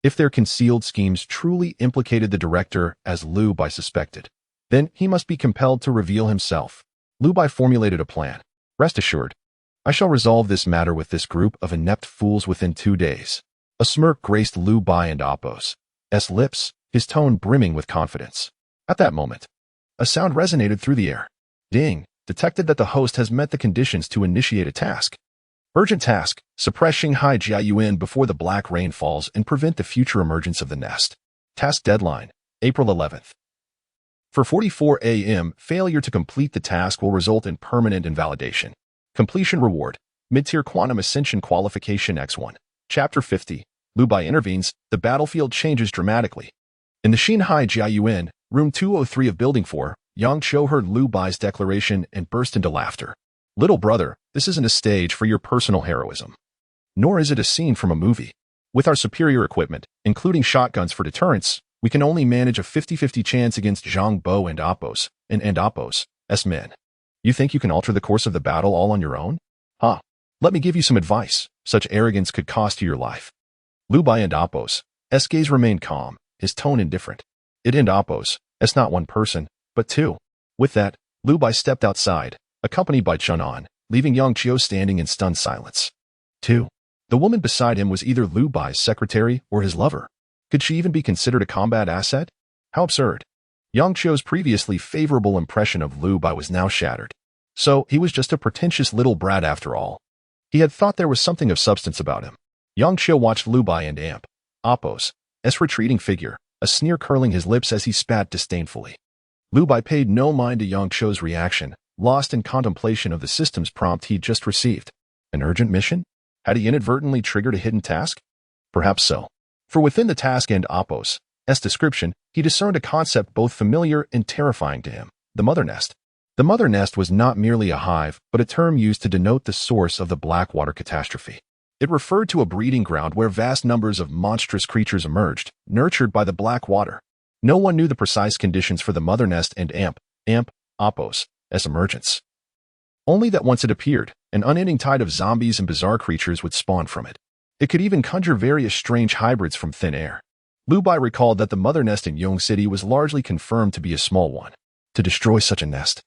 if their concealed schemes truly implicated the director as Lu Bai suspected, then he must be compelled to reveal himself. Lu Bai formulated a plan. Rest assured, I shall resolve this matter with this group of inept fools within 2 days. A smirk graced Lu Bai and Appo's lips, his tone brimming with confidence. At that moment, a sound resonated through the air. Ding, detected that the host has met the conditions to initiate a task. Urgent task, suppress Shanghai Jiayuan before the black rain falls and prevent the future emergence of the nest. Task deadline, April 11th. For 44 a.m., failure to complete the task will result in permanent invalidation. Completion reward, mid-tier quantum ascension qualification X1. Chapter 50. Lu Bai intervenes, the battlefield changes dramatically. In the Shanghai Jiayuan, room 203 of Building 4, Yongqiu heard Lu Bai's declaration and burst into laughter. Little brother, this isn't a stage for your personal heroism. Nor is it a scene from a movie. With our superior equipment, including shotguns for deterrence, we can only manage a 50-50 chance against Zhang Bo and Appo's men. You think you can alter the course of the battle all on your own? Huh. Let me give you some advice. Such arrogance could cost you your life. Lu Bai and Appo's gaze remained calm, his tone indifferent. It and Appo's, not one person, but two. With that, Lu Bai stepped outside, accompanied by Chunan, leaving Yongqiu standing in stunned silence. 2. The woman beside him was either Lu Bai's secretary or his lover. Could she even be considered a combat asset? How absurd. Yongqiu's previously favorable impression of Lu Bai was now shattered. So, he was just a pretentious little brat after all. He had thought there was something of substance about him. Yongqiu watched Lu Bai and Appo's retreating figure, a sneer curling his lips as he spat disdainfully. Lu Bai paid no mind to Yongqiu's reaction, lost in contemplation of the system's prompt he'd just received. An urgent mission? Had he inadvertently triggered a hidden task? Perhaps so. For within the task and Appo's description, he discerned a concept both familiar and terrifying to him: the mother nest. The mother nest was not merely a hive, but a term used to denote the source of the Blackwater catastrophe. It referred to a breeding ground where vast numbers of monstrous creatures emerged, nurtured by the Blackwater. No one knew the precise conditions for the mother nest and Appo's emergence. Only that once it appeared, an unending tide of zombies and bizarre creatures would spawn from it. It could even conjure various strange hybrids from thin air. Lu Bai recalled that the mother nest in Yong City was largely confirmed to be a small one. To destroy such a nest,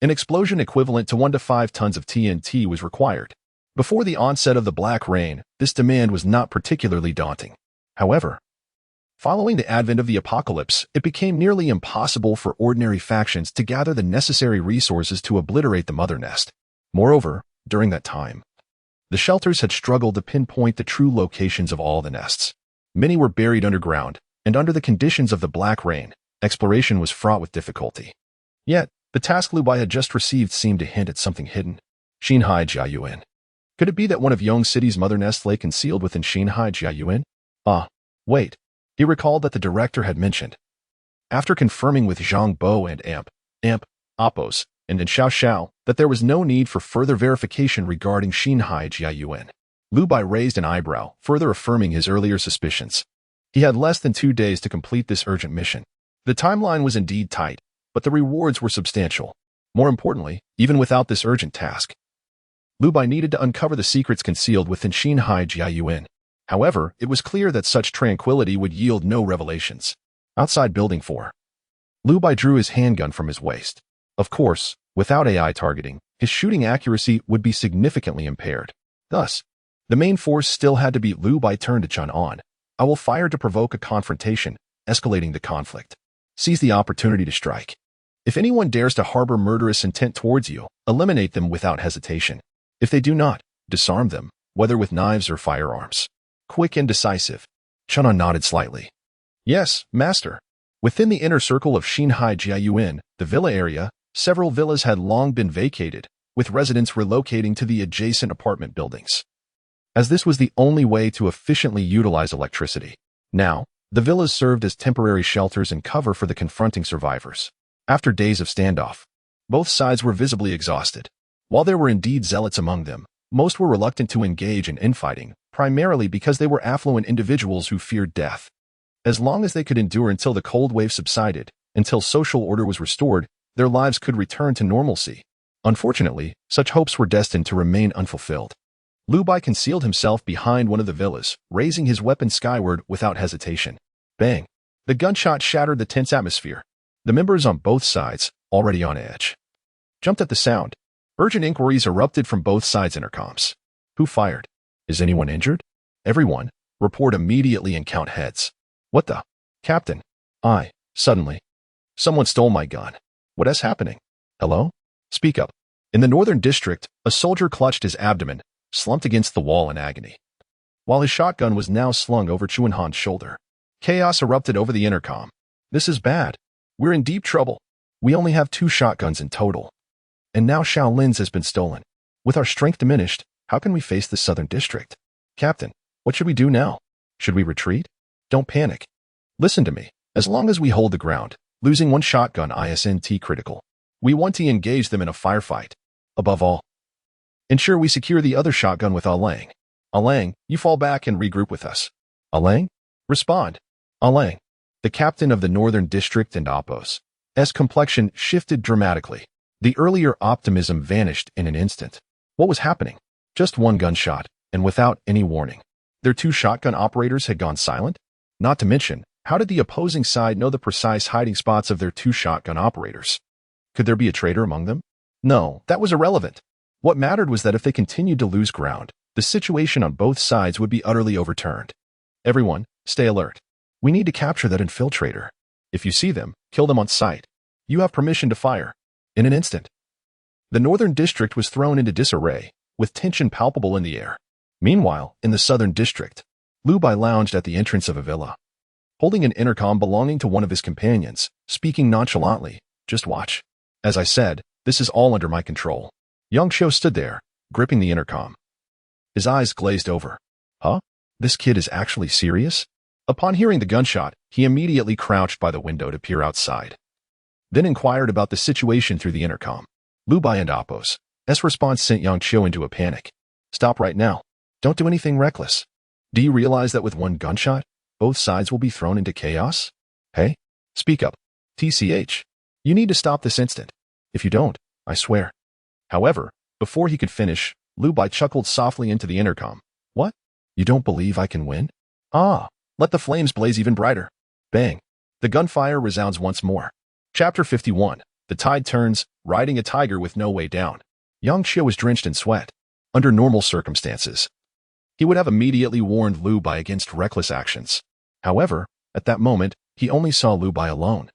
an explosion equivalent to 1 to 5 tons of TNT was required. Before the onset of the Black Rain, this demand was not particularly daunting. However, following the advent of the apocalypse, it became nearly impossible for ordinary factions to gather the necessary resources to obliterate the mother nest. Moreover, during that time, the shelters had struggled to pinpoint the true locations of all the nests. Many were buried underground, and under the conditions of the Black Rain, exploration was fraught with difficulty. Yet, the task Lu Bai had just received seemed to hint at something hidden. Shanghai Jiayuan. Could it be that one of Yong City's mother nests lay concealed within Shanghai Jiayuan? Wait. He recalled that the director had mentioned. After confirming with Zhang Bo and Appo's and in Xiao that there was no need for further verification regarding Xinhai Jiayuan. Lu Bai raised an eyebrow, further affirming his earlier suspicions. He had less than 2 days to complete this urgent mission. The timeline was indeed tight, but the rewards were substantial. More importantly, even without this urgent task, Lu Bai needed to uncover the secrets concealed within Xinhai Jiayuan. However, it was clear that such tranquility would yield no revelations. Outside Building 4, Lu Bai drew his handgun from his waist. Of course, without AI targeting, his shooting accuracy would be significantly impaired. Thus, the main force still had to be Lu Bai turned to Chun on. I will fire to provoke a confrontation, escalating the conflict. Seize the opportunity to strike. If anyone dares to harbor murderous intent towards you, eliminate them without hesitation. If they do not, disarm them, whether with knives or firearms. Quick and decisive. Chun nodded slightly. Yes, master. Within the inner circle of Xinhai Jiayuan, the villa area, several villas had long been vacated, with residents relocating to the adjacent apartment buildings, as this was the only way to efficiently utilize electricity. Now, the villas served as temporary shelters and cover for the confronting survivors. After days of standoff, both sides were visibly exhausted. While there were indeed zealots among them, most were reluctant to engage in infighting, primarily because they were affluent individuals who feared death. As long as they could endure until the cold wave subsided, until social order was restored, their lives could return to normalcy. Unfortunately, such hopes were destined to remain unfulfilled. Lu Bai concealed himself behind one of the villas, raising his weapon skyward without hesitation. Bang! The gunshot shattered the tense atmosphere. The members on both sides, already on edge, jumped at the sound. Urgent inquiries erupted from both sides' intercoms. Who fired? Is anyone injured? Everyone. Report immediately and count heads. What the? Captain. Suddenly. Someone stole my gun. What is happening? Hello? Speak up. In the northern district, a soldier clutched his abdomen, slumped against the wall in agony, while his shotgun was now slung over Chuan Han's shoulder. Chaos erupted over the intercom. This is bad. We're in deep trouble. We only have 2 shotguns in total. And now Shaolin's has been stolen. With our strength diminished, how can we face the southern district? Captain, what should we do now? Should we retreat? Don't panic. Listen to me. As long as we hold the ground, losing 1 shotgun isn't critical. We want to engage them in a firefight. Above all, ensure we secure the other shotgun with Alang. Alang, you fall back and regroup with us. Alang? Respond. Alang. The captain of the northern district and Apos. S complexion shifted dramatically. The earlier optimism vanished in an instant. What was happening? Just 1 gunshot, and without any warning. Their 2 shotgun operators had gone silent? Not to mention, how did the opposing side know the precise hiding spots of their 2 shotgun operators? Could there be a traitor among them? No, that was irrelevant. What mattered was that if they continued to lose ground, the situation on both sides would be utterly overturned. Everyone, stay alert. We need to capture that infiltrator. If you see them, kill them on sight. You have permission to fire. In an instant, the northern district was thrown into disarray, with tension palpable in the air. Meanwhile, in the southern district, Lu Bai lounged at the entrance of a villa, holding an intercom belonging to one of his companions, speaking nonchalantly. Just watch. As I said, this is all under my control. Yongqiu stood there, gripping the intercom. His eyes glazed over. Huh? This kid is actually serious? Upon hearing the gunshot, he immediately crouched by the window to peer outside, then inquired about the situation through the intercom. Lu Bai and Apos. S response sent Yongqiu into a panic. Stop right now. Don't do anything reckless. Do you realize that with 1 gunshot, both sides will be thrown into chaos? Hey? Speak up. TCH. You need to stop this instant. If you don't, I swear. However, before he could finish, Lu Bai chuckled softly into the intercom. What? You don't believe I can win? Let the flames blaze even brighter. Bang. The gunfire resounds once more. Chapter 51. The tide turns, riding a tiger with no way down. Yongqiu was drenched in sweat. Under normal circumstances, he would have immediately warned Lu Bai against reckless actions. However, at that moment, he only saw Lu Bai alone,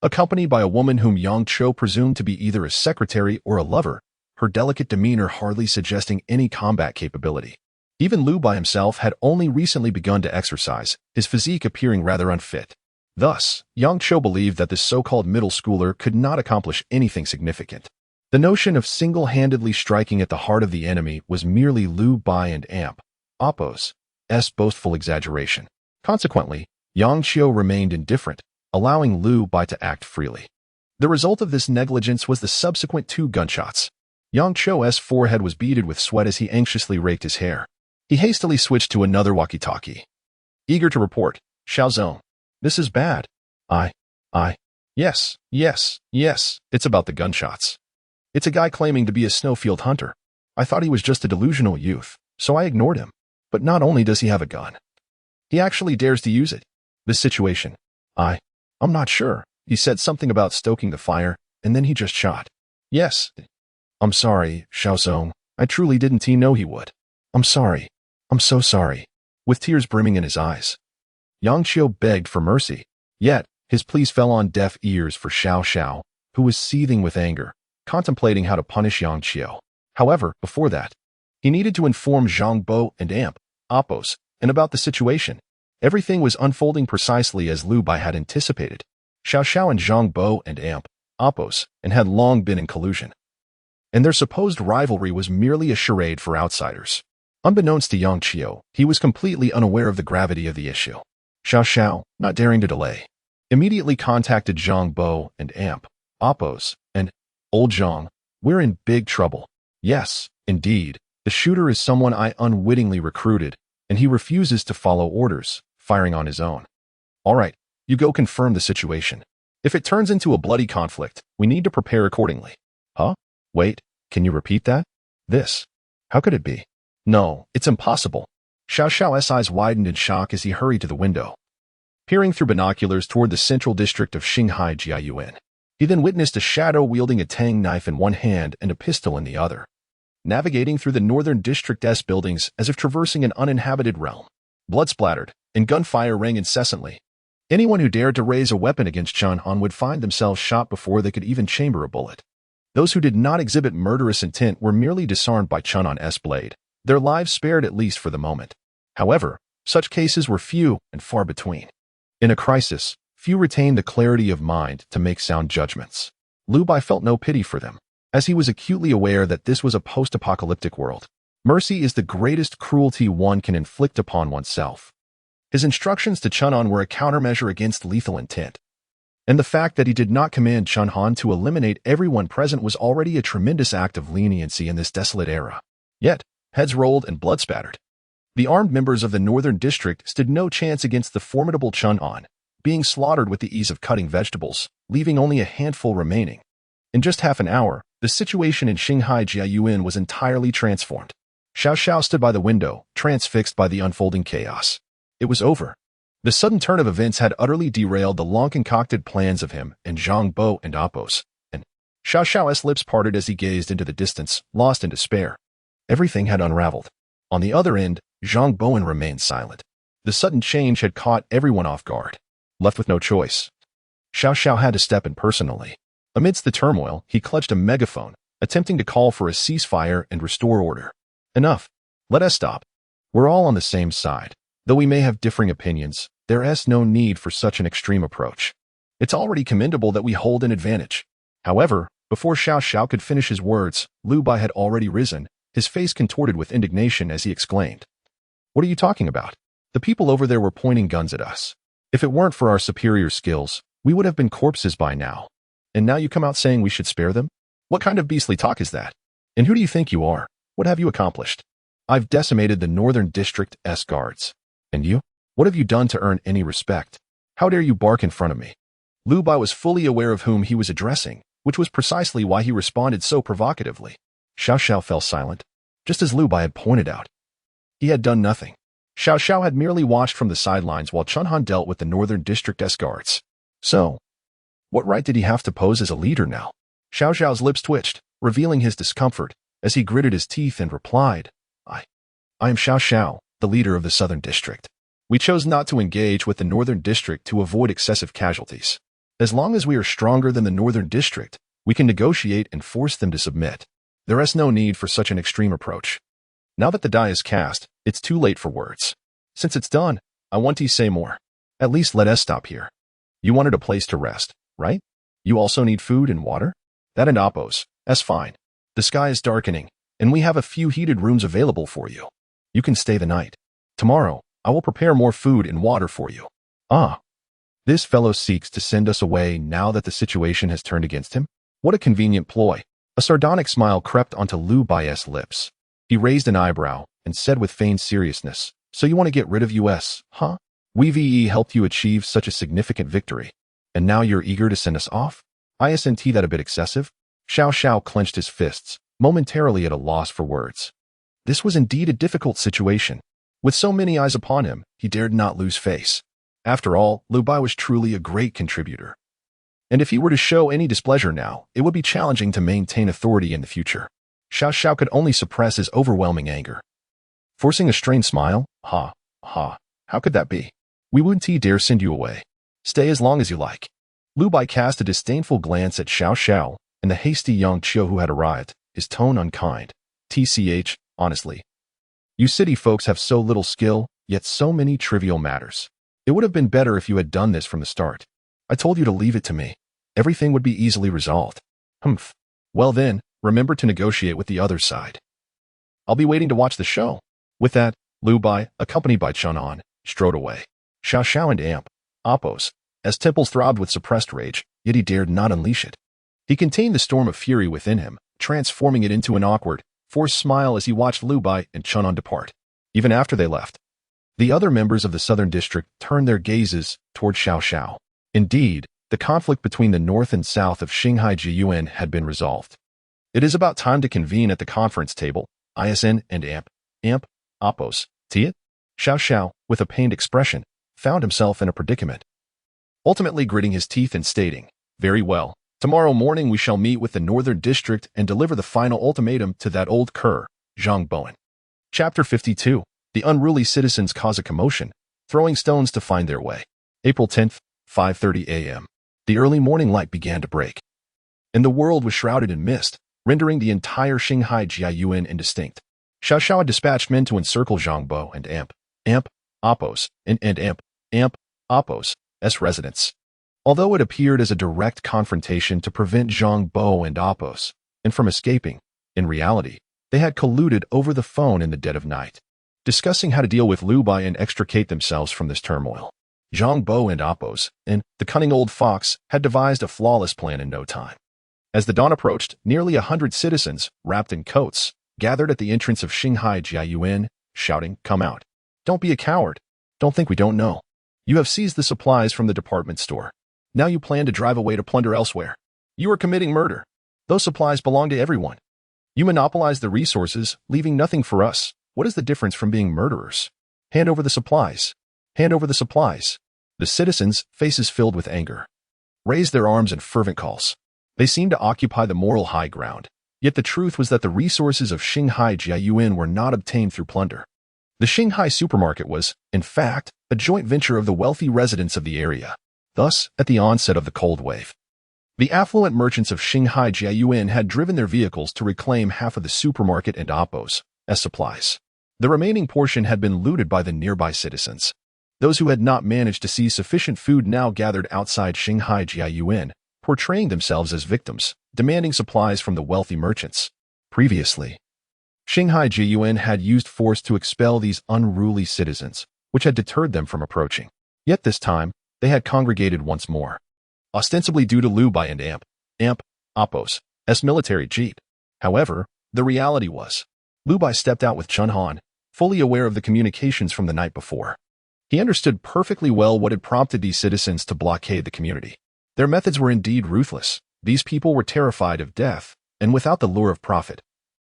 accompanied by a woman whom Yongqiu presumed to be either a secretary or a lover, her delicate demeanor hardly suggesting any combat capability. Even Lu Bai himself had only recently begun to exercise, his physique appearing rather unfit. Thus, Yongqiu believed that this so-called middle schooler could not accomplish anything significant. The notion of single-handedly striking at the heart of the enemy was merely Lu Bai and Apos' boastful exaggeration. Consequently, Yongqiu remained indifferent, allowing Lu Bai to act freely. The result of this negligence was the subsequent 2 gunshots. Yongcheng's forehead was beaded with sweat as he anxiously raked his hair. He hastily switched to another walkie-talkie. Eager to report, Xiaozong. This is bad. Yes, it's about the gunshots. It's a guy claiming to be a snowfield hunter. I thought he was just a delusional youth, so I ignored him. But not only does he have a gun, he actually dares to use it. This situation. I'm not sure. He said something about stoking the fire, and then he just shot. Yes. I'm sorry, Xiaozong. I truly didn't know he would. I'm sorry. I'm so sorry. With tears brimming in his eyes, Yongqiu begged for mercy. Yet, his pleas fell on deaf ears for Xiao, who was seething with anger, contemplating how to punish Yongqiu. However, before that, he needed to inform Zhang Bo and Appos, and about the situation. Everything was unfolding precisely as Lu Bai had anticipated. Xiao and Zhang Bo and Appos, and had long been in collusion. And their supposed rivalry was merely a charade for outsiders. Unbeknownst to Yongqiu, he was completely unaware of the gravity of the issue. Xiao, not daring to delay, immediately contacted Zhang Bo and Appos, and, "Old Zhang, we're in big trouble. Yes, indeed, the shooter is someone I unwittingly recruited, and he refuses to follow orders, firing on his own. All right, you go confirm the situation. If it turns into a bloody conflict, we need to prepare accordingly." Huh? Wait, can you repeat that? This. How could it be? No, it's impossible. Xiao's eyes widened in shock as he hurried to the window, peering through binoculars toward the central district of Xinghai Jiayuan. He then witnessed a shadow wielding a tang knife in one hand and a pistol in the other, navigating through the northern district's buildings as if traversing an uninhabited realm. Blood splattered, and gunfire rang incessantly. Anyone who dared to raise a weapon against Chen Han would find themselves shot before they could even chamber a bullet. Those who did not exhibit murderous intent were merely disarmed by Chen Han's blade, their lives spared at least for the moment. However, such cases were few and far between. In a crisis, few retained the clarity of mind to make sound judgments. Lu Bai felt no pity for them, as he was acutely aware that this was a post-apocalyptic world. Mercy is the greatest cruelty one can inflict upon oneself. His instructions to Chen Han were a countermeasure against lethal intent. And the fact that he did not command Chen Han to eliminate everyone present was already a tremendous act of leniency in this desolate era. Yet, heads rolled and blood spattered. The armed members of the Northern District stood no chance against the formidable Chen Han, being slaughtered with the ease of cutting vegetables, leaving only a handful remaining. In just half an hour, the situation in Xinghai Jiayuan was entirely transformed. Xiao stood by the window, transfixed by the unfolding chaos. It was over. The sudden turn of events had utterly derailed the long-concocted plans of him and Zhang Bo and Appos, and Xiao's lips parted as he gazed into the distance, lost in despair. Everything had unraveled. On the other end, Zhang Bowen remained silent. The sudden change had caught everyone off guard. Left with no choice, Xiao had to step in personally. Amidst the turmoil, he clutched a megaphone, attempting to call for a ceasefire and restore order. Enough. Let us stop. We're all on the same side. Though we may have differing opinions, there is no need for such an extreme approach. It's already commendable that we hold an advantage. However, before Xiao could finish his words, Lu Bai had already risen, his face contorted with indignation as he exclaimed, "What are you talking about? The people over there were pointing guns at us. If it weren't for our superior skills, we would have been corpses by now. And now you come out saying we should spare them? What kind of beastly talk is that? And who do you think you are? What have you accomplished? I've decimated the Northern District's guards. And you? What have you done to earn any respect? How dare you bark in front of me?" Lu Bai was fully aware of whom he was addressing, which was precisely why he responded so provocatively. Xiao fell silent, just as Lu Bai had pointed out. He had done nothing. Xiao had merely watched from the sidelines while Chen Han dealt with the Northern District's guards. So, what right did he have to pose as a leader now? Xiao's lips twitched, revealing his discomfort, as he gritted his teeth and replied, I am Xiao, the leader of the Southern District. We chose not to engage with the Northern District to avoid excessive casualties. As long as we are stronger than the Northern District, we can negotiate and force them to submit. There is no need for such an extreme approach. Now that the die is cast, it's too late for words. Since it's done, I want to say more. At least let us stop here. You wanted a place to rest, right? You also need food and water? That and Appos, that's fine. The sky is darkening, and we have a few heated rooms available for you. You can stay the night. Tomorrow, I will prepare more food and water for you. Ah. This fellow seeks to send us away now that the situation has turned against him? What a convenient ploy. A sardonic smile crept onto Lu Bai's lips. He raised an eyebrow and said with feigned seriousness, "So you want to get rid of us, huh? We helped you achieve such a significant victory, and now you're eager to send us off? Isn't that a bit excessive?" Xiao Xiao clenched his fists, momentarily at a loss for words. This was indeed a difficult situation. With so many eyes upon him, he dared not lose face. After all, Lu Bai was truly a great contributor. And if he were to show any displeasure now, it would be challenging to maintain authority in the future. Xiao Xiao could only suppress his overwhelming anger. Forcing a strained smile, "Ha, ha, how could that be? We wouldn't dare send you away. Stay as long as you like." Lu Bai cast a disdainful glance at Xiao Xiao and the hasty young Chiu who had arrived, his tone unkind. "Tch, honestly. You city folks have so little skill, yet so many trivial matters. It would have been better if you had done this from the start. I told you to leave it to me. Everything would be easily resolved." "Humph. Well then, remember to negotiate with the other side. I'll be waiting to watch the show." With that, Lu Bai, accompanied by Chun An, strode away. Xiao Xiao and Amp, Oppos, as temples throbbed with suppressed rage, yet he dared not unleash it. He contained the storm of fury within him, transforming it into an awkward, forced smile as he watched Lu Bai and Chun An depart. Even after they left, the other members of the Southern District turned their gazes toward Xiao Xiao. Indeed, the conflict between the north and south of Shanghai Jiyuan had been resolved. It is about time to convene at the conference table, ISN and Amp, Oppos, Tiet? Xiao Xiao, with a pained expression, found himself in a predicament. Ultimately gritting his teeth and stating, "Very well, tomorrow morning we shall meet with the Northern District and deliver the final ultimatum to that old cur, Zhang Bowen." Chapter 52. The unruly citizens cause a commotion, throwing stones to find their way. April 10th, 5:30 a.m. The early morning light began to break, and the world was shrouded in mist, rendering the entire Shanghai Jiyuan indistinct. Xiao Xiao had dispatched men to encircle Zhang Bo and Amp, Oppos, and Amp, Oppos, as residents. Although it appeared as a direct confrontation to prevent Zhang Bo and Oppos, and from escaping, in reality, they had colluded over the phone in the dead of night, discussing how to deal with Lu Bai and extricate themselves from this turmoil. Zhang Bo and Oppos, and the cunning old fox, had devised a flawless plan in no time. As the dawn approached, nearly 100 citizens, wrapped in coats, gathered at the entrance of Shanghai Jiyuan, shouting, "Come out. Don't be a coward. Don't think we don't know. You have seized the supplies from the department store. Now you plan to drive away to plunder elsewhere. You are committing murder. Those supplies belong to everyone. You monopolize the resources, leaving nothing for us. What is the difference from being murderers? Hand over the supplies. Hand over the supplies." The citizens, faces filled with anger, raised their arms in fervent calls. They seemed to occupy the moral high ground, yet the truth was that the resources of Shanghai Jiyuan were not obtained through plunder. The Shanghai supermarket was, in fact, a joint venture of the wealthy residents of the area. Thus, at the onset of the cold wave, the affluent merchants of Shanghai Jiyuan had driven their vehicles to reclaim half of the supermarket and Oppos as supplies. The remaining portion had been looted by the nearby citizens. Those who had not managed to seize sufficient food now gathered outside Shanghai Jiyuan, portraying themselves as victims, demanding supplies from the wealthy merchants. Previously, Shanghai Jiyuan had used force to expel these unruly citizens, which had deterred them from approaching. Yet this time, they had congregated once more, ostensibly due to Lu Bai and Amp, Oppos, as military cheat. However, the reality was, Lu Bai stepped out with Chun Han, fully aware of the communications from the night before. He understood perfectly well what had prompted these citizens to blockade the community. Their methods were indeed ruthless. These people were terrified of death, and without the lure of profit,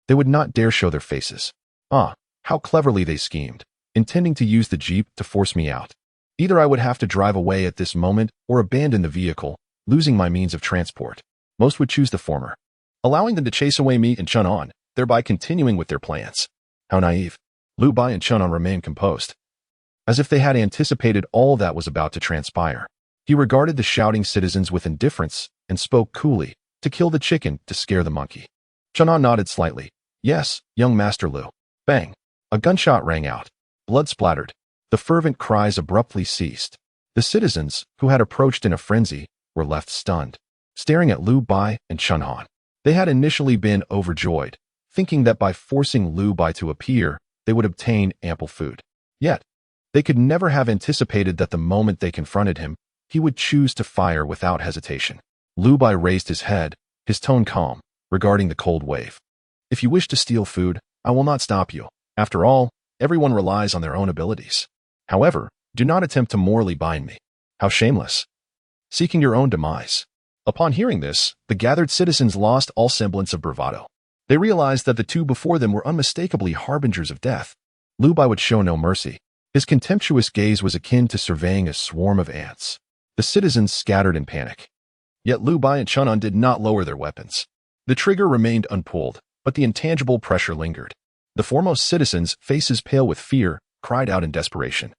they would not dare show their faces. Ah, how cleverly they schemed, intending to use the jeep to force me out. Either I would have to drive away at this moment or abandon the vehicle, losing my means of transport. Most would choose the former, allowing them to chase away me and Chun An, thereby continuing with their plans. How naive. Lu Bai and Chun An remained composed, as if they had anticipated all that was about to transpire. He regarded the shouting citizens with indifference and spoke coolly, "To kill the chicken, to scare the monkey." Chun An nodded slightly. "Yes, young Master Lu." Bang! A gunshot rang out. Blood splattered. The fervent cries abruptly ceased. The citizens, who had approached in a frenzy, were left stunned, staring at Lu Bai and Chun Han. They had initially been overjoyed, thinking that by forcing Lu Bai to appear, they would obtain ample food. Yet, they could never have anticipated that the moment they confronted him, he would choose to fire without hesitation. Lu Bai raised his head, his tone calm, regarding the cold wave. If you wish to steal food, I will not stop you. After all, everyone relies on their own abilities. However, do not attempt to morally bind me. How shameless. Seeking your own demise. Upon hearing this, the gathered citizens lost all semblance of bravado. They realized that the two before them were unmistakably harbingers of death. Lu Bai would show no mercy. His contemptuous gaze was akin to surveying a swarm of ants. The citizens scattered in panic. Yet Lu Bai and Chun'an did not lower their weapons. The trigger remained unpulled, but the intangible pressure lingered. The foremost citizens, faces pale with fear, cried out in desperation.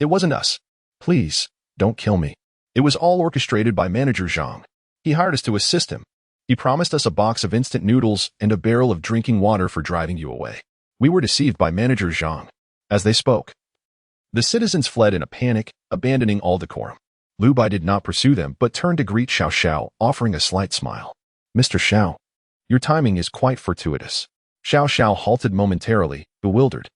It wasn't us. Please, don't kill me. It was all orchestrated by Manager Zhang. He hired us to assist him. He promised us a box of instant noodles and a barrel of drinking water for driving you away. We were deceived by Manager Zhang. As they spoke, the citizens fled in a panic, abandoning all decorum. Lu Bai did not pursue them, but turned to greet Xiao Xiao, offering a slight smile. Mr. Xiao, your timing is quite fortuitous. Xiao Xiao halted momentarily, bewildered.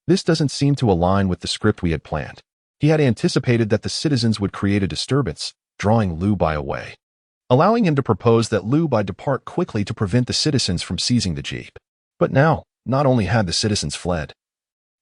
This doesn't seem to align with the script we had planned. He had anticipated that the citizens would create a disturbance, drawing Lu Bai away, allowing him to propose that Lu Bai depart quickly to prevent the citizens from seizing the jeep. But now, not only had the citizens fled,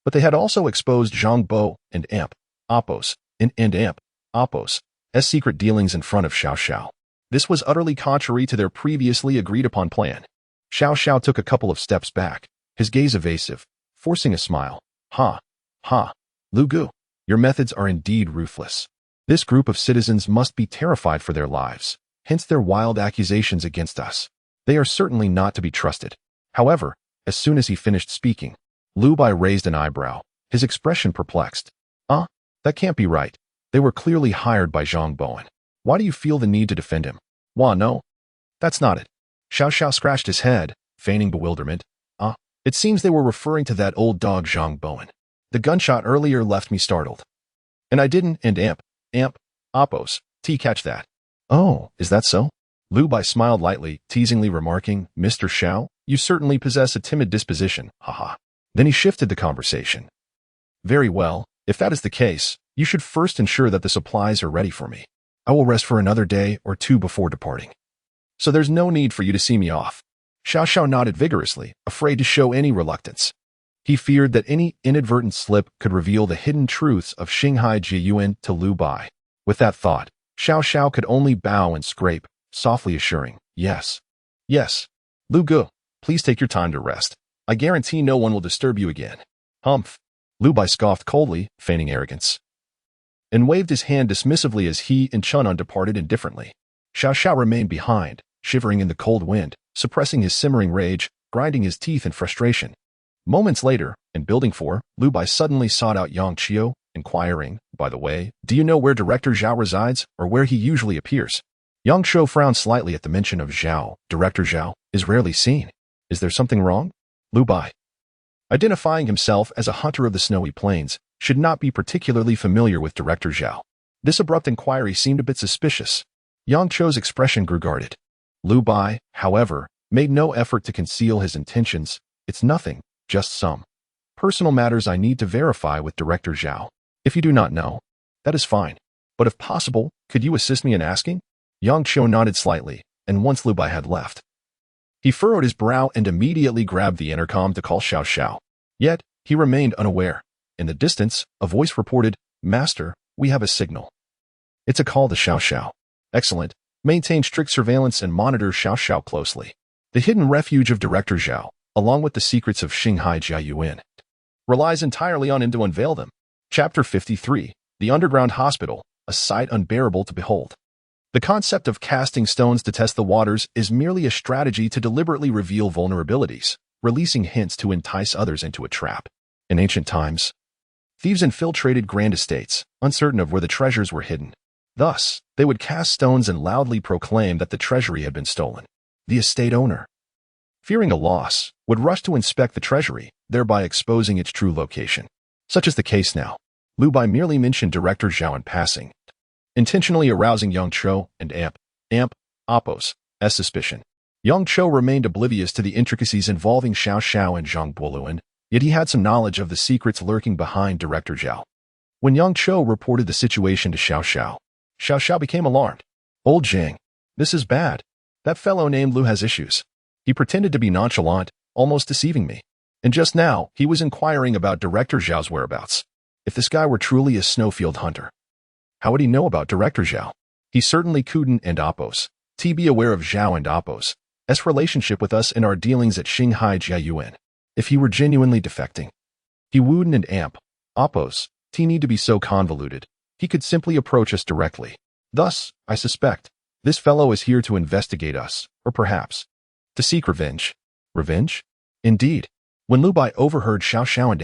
but they had also exposed Zhang Bo and Amp, Appos, and Amp, Appos, as secret dealings in front of Xiao Xiao. This was utterly contrary to their previously agreed-upon plan. Xiao Xiao took a couple of steps back, his gaze evasive, forcing a smile. Ha, Lu Gu, your methods are indeed ruthless. This group of citizens must be terrified for their lives, hence their wild accusations against us. They are certainly not to be trusted. However, as soon as he finished speaking, Lu Bai raised an eyebrow, his expression perplexed. That can't be right. They were clearly hired by Zhang Bowen. Why do you feel the need to defend him? No. That's not it. Xiao Xiao scratched his head, feigning bewilderment. It seems they were referring to that old dog Zhang Bowen. The gunshot earlier left me startled. And I didn't, and Amp, Appos, catch that. Oh, is that so? Lu Bai smiled lightly, teasingly remarking, Mr. Xiao, you certainly possess a timid disposition, haha. Then he shifted the conversation. Very well, if that is the case, you should first ensure that the supplies are ready for me. I will rest for another day or two before departing. So there's no need for you to see me off. Xiao Xiao nodded vigorously, afraid to show any reluctance. He feared that any inadvertent slip could reveal the hidden truths of Xinghai Jiyuan to Lu Bai. With that thought, Xiao Xiao could only bow and scrape, softly assuring, Yes. Lu Gu, please take your time to rest. I guarantee no one will disturb you again. Humph. Lu Bai scoffed coldly, feigning arrogance, and waved his hand dismissively as he and Chun'an departed indifferently. Xiao Xiao remained behind, shivering in the cold wind, suppressing his simmering rage, grinding his teeth in frustration. Moments later, in Building 4, Lu Bai suddenly sought out Yang Qiu, inquiring, by the way, do you know where Director Zhao resides, or where he usually appears? Yang Qiu frowned slightly at the mention of Zhao. Director Zhao is rarely seen. Is there something wrong? Lu Bai, identifying himself as a hunter of the snowy plains, should not be particularly familiar with Director Zhao. This abrupt inquiry seemed a bit suspicious. Yang Qiu's expression grew guarded. Lu Bai, however, made no effort to conceal his intentions. It's nothing, just some personal matters I need to verify with Director Zhao. If you do not know, that is fine. But if possible, could you assist me in asking? Yang Qiu nodded slightly, and once Lu Bai had left, he furrowed his brow and immediately grabbed the intercom to call Xiao Xiao. Yet, he remained unaware. In the distance, a voice reported, Master, we have a signal. It's a call to Xiao Xiao. Excellent. Maintain strict surveillance and monitor Xiao Xiao closely. The hidden refuge of Director Zhao, along with the secrets of Xinghai Jiayuan, relies entirely on him to unveil them. Chapter 53, The Underground Hospital, a sight unbearable to behold. The concept of casting stones to test the waters is merely a strategy to deliberately reveal vulnerabilities, releasing hints to entice others into a trap. In ancient times, thieves infiltrated grand estates, uncertain of where the treasures were hidden. Thus, they would cast stones and loudly proclaim that the treasury had been stolen. The estate owner, fearing a loss, would rush to inspect the treasury, thereby exposing its true location. Such is the case now. Lu Bai merely mentioned Director Zhao in passing, intentionally arousing Yang Qiu and Amp, Appos, as suspicion. Yang Qiu remained oblivious to the intricacies involving Xiao Xiao and Zhang Boluan, yet he had some knowledge of the secrets lurking behind Director Zhao. When Yang Qiu reported the situation to Xiao Xiao, Xiao Xiao became alarmed. Old Jing, this is bad. That fellow named Lu has issues. He pretended to be nonchalant, almost deceiving me. And just now, he was inquiring about Director Zhao's whereabouts. If this guy were truly a snowfield hunter, how would he know about Director Zhao? He certainly couldn't and Oppos. Be aware of Zhao and Oppos' relationship with us and our dealings at Shanghai Jiayuan. If he were genuinely defecting, he wouldn't and amp. Oppos, need to be so convoluted. He could simply approach us directly. Thus, I suspect, this fellow is here to investigate us, or perhaps, to seek revenge. Revenge? Indeed. When Lu Bai overheard Xiao Xiao and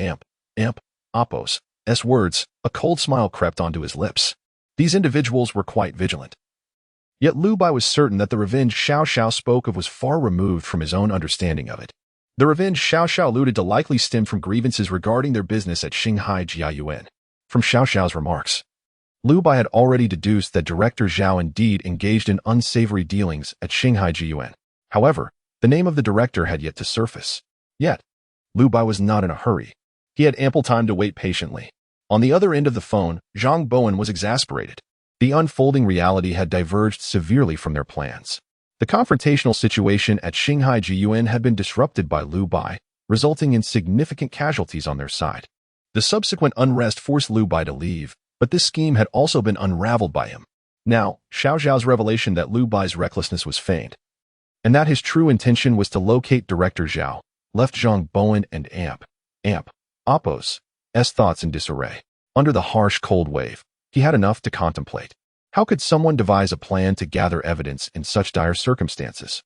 amp, Oppos' words, a cold smile crept onto his lips. These individuals were quite vigilant. Yet Lu Bai was certain that the revenge Xiao Xiao spoke of was far removed from his own understanding of it. The revenge Xiao Xiao alluded to likely stemmed from grievances regarding their business at Shanghai Jiayuan. From Xiao Xiao's remarks, Lu Bai had already deduced that Director Zhao indeed engaged in unsavory dealings at Shanghai Jiayuan. However, the name of the director had yet to surface. Yet, Lu Bai was not in a hurry. He had ample time to wait patiently. On the other end of the phone, Zhang Bowen was exasperated. The unfolding reality had diverged severely from their plans. The confrontational situation at Shanghai Jiayuan had been disrupted by Lu Bai, resulting in significant casualties on their side. The subsequent unrest forced Lu Bai to leave, but this scheme had also been unraveled by him. Now, Xiao Zhao's revelation that Lu Bai's recklessness was feigned, and that his true intention was to locate Director Zhao, left Zhang Bowen and amp, Oppos' thoughts in disarray. Under the harsh cold wave, he had enough to contemplate. How could someone devise a plan to gather evidence in such dire circumstances?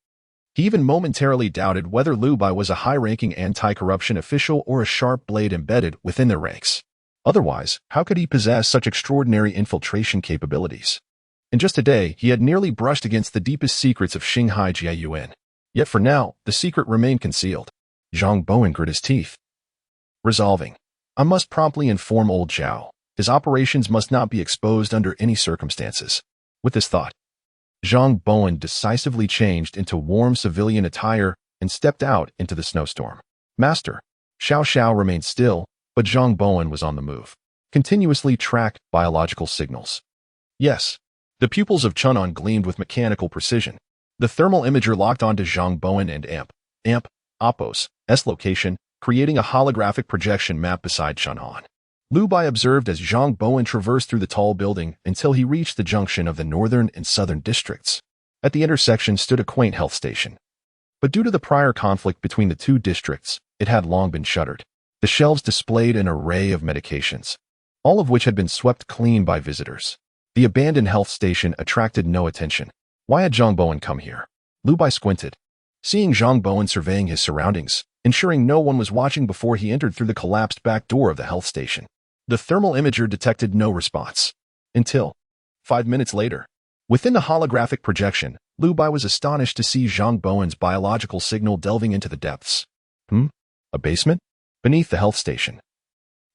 He even momentarily doubted whether Lu Bai was a high-ranking anti-corruption official or a sharp blade embedded within their ranks. Otherwise, how could he possess such extraordinary infiltration capabilities? In just a day, he had nearly brushed against the deepest secrets of Shanghai Jiayuan. Yet for now, the secret remained concealed. Zhang Bowen grit his teeth. Resolving, I must promptly inform old Zhao. His operations must not be exposed under any circumstances. With this thought, Zhang Bowen decisively changed into warm civilian attire and stepped out into the snowstorm. Master, Xiao Xiao remained still, but Zhang Bowen was on the move. Continuously track biological signals. Yes, the pupils of Chunon gleamed with mechanical precision. The thermal imager locked onto Zhang Bowen and amp, Oppos' location, creating a holographic projection map beside Chunon. Lu Bai observed as Zhang Bowen traversed through the tall building until he reached the junction of the northern and southern districts. At the intersection stood a quaint health station. But due to the prior conflict between the two districts, it had long been shuttered. The shelves displayed an array of medications, all of which had been swept clean by visitors. The abandoned health station attracted no attention. Why had Zhang Bowen come here? Lu Bai squinted. Seeing Zhang Bowen surveying his surroundings, ensuring no one was watching before he entered through the collapsed back door of the health station. The thermal imager detected no response. Until 5 minutes later. Within the holographic projection, Lu Bai was astonished to see Zhang Bowen's biological signal delving into the depths. A basement? Beneath the health station.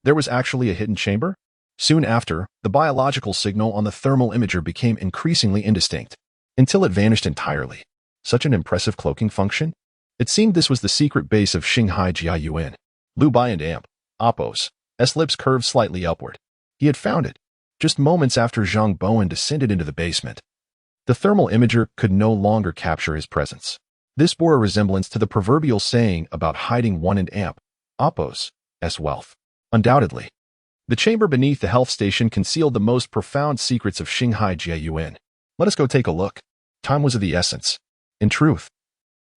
There was actually a hidden chamber? Soon after, the biological signal on the thermal imager became increasingly indistinct, until it vanished entirely. Such an impressive cloaking function? It seemed this was the secret base of Shanghai Jiayuan. Lu Bai and amp, Oppos' lips curved slightly upward. He had found it, just moments after Zhang Bowen descended into the basement. The thermal imager could no longer capture his presence. This bore a resemblance to the proverbial saying about hiding one and amp, Oppos' wealth. Undoubtedly, the chamber beneath the health station concealed the most profound secrets of Shanghai Jiayuan. Let us go take a look. Time was of the essence. In truth,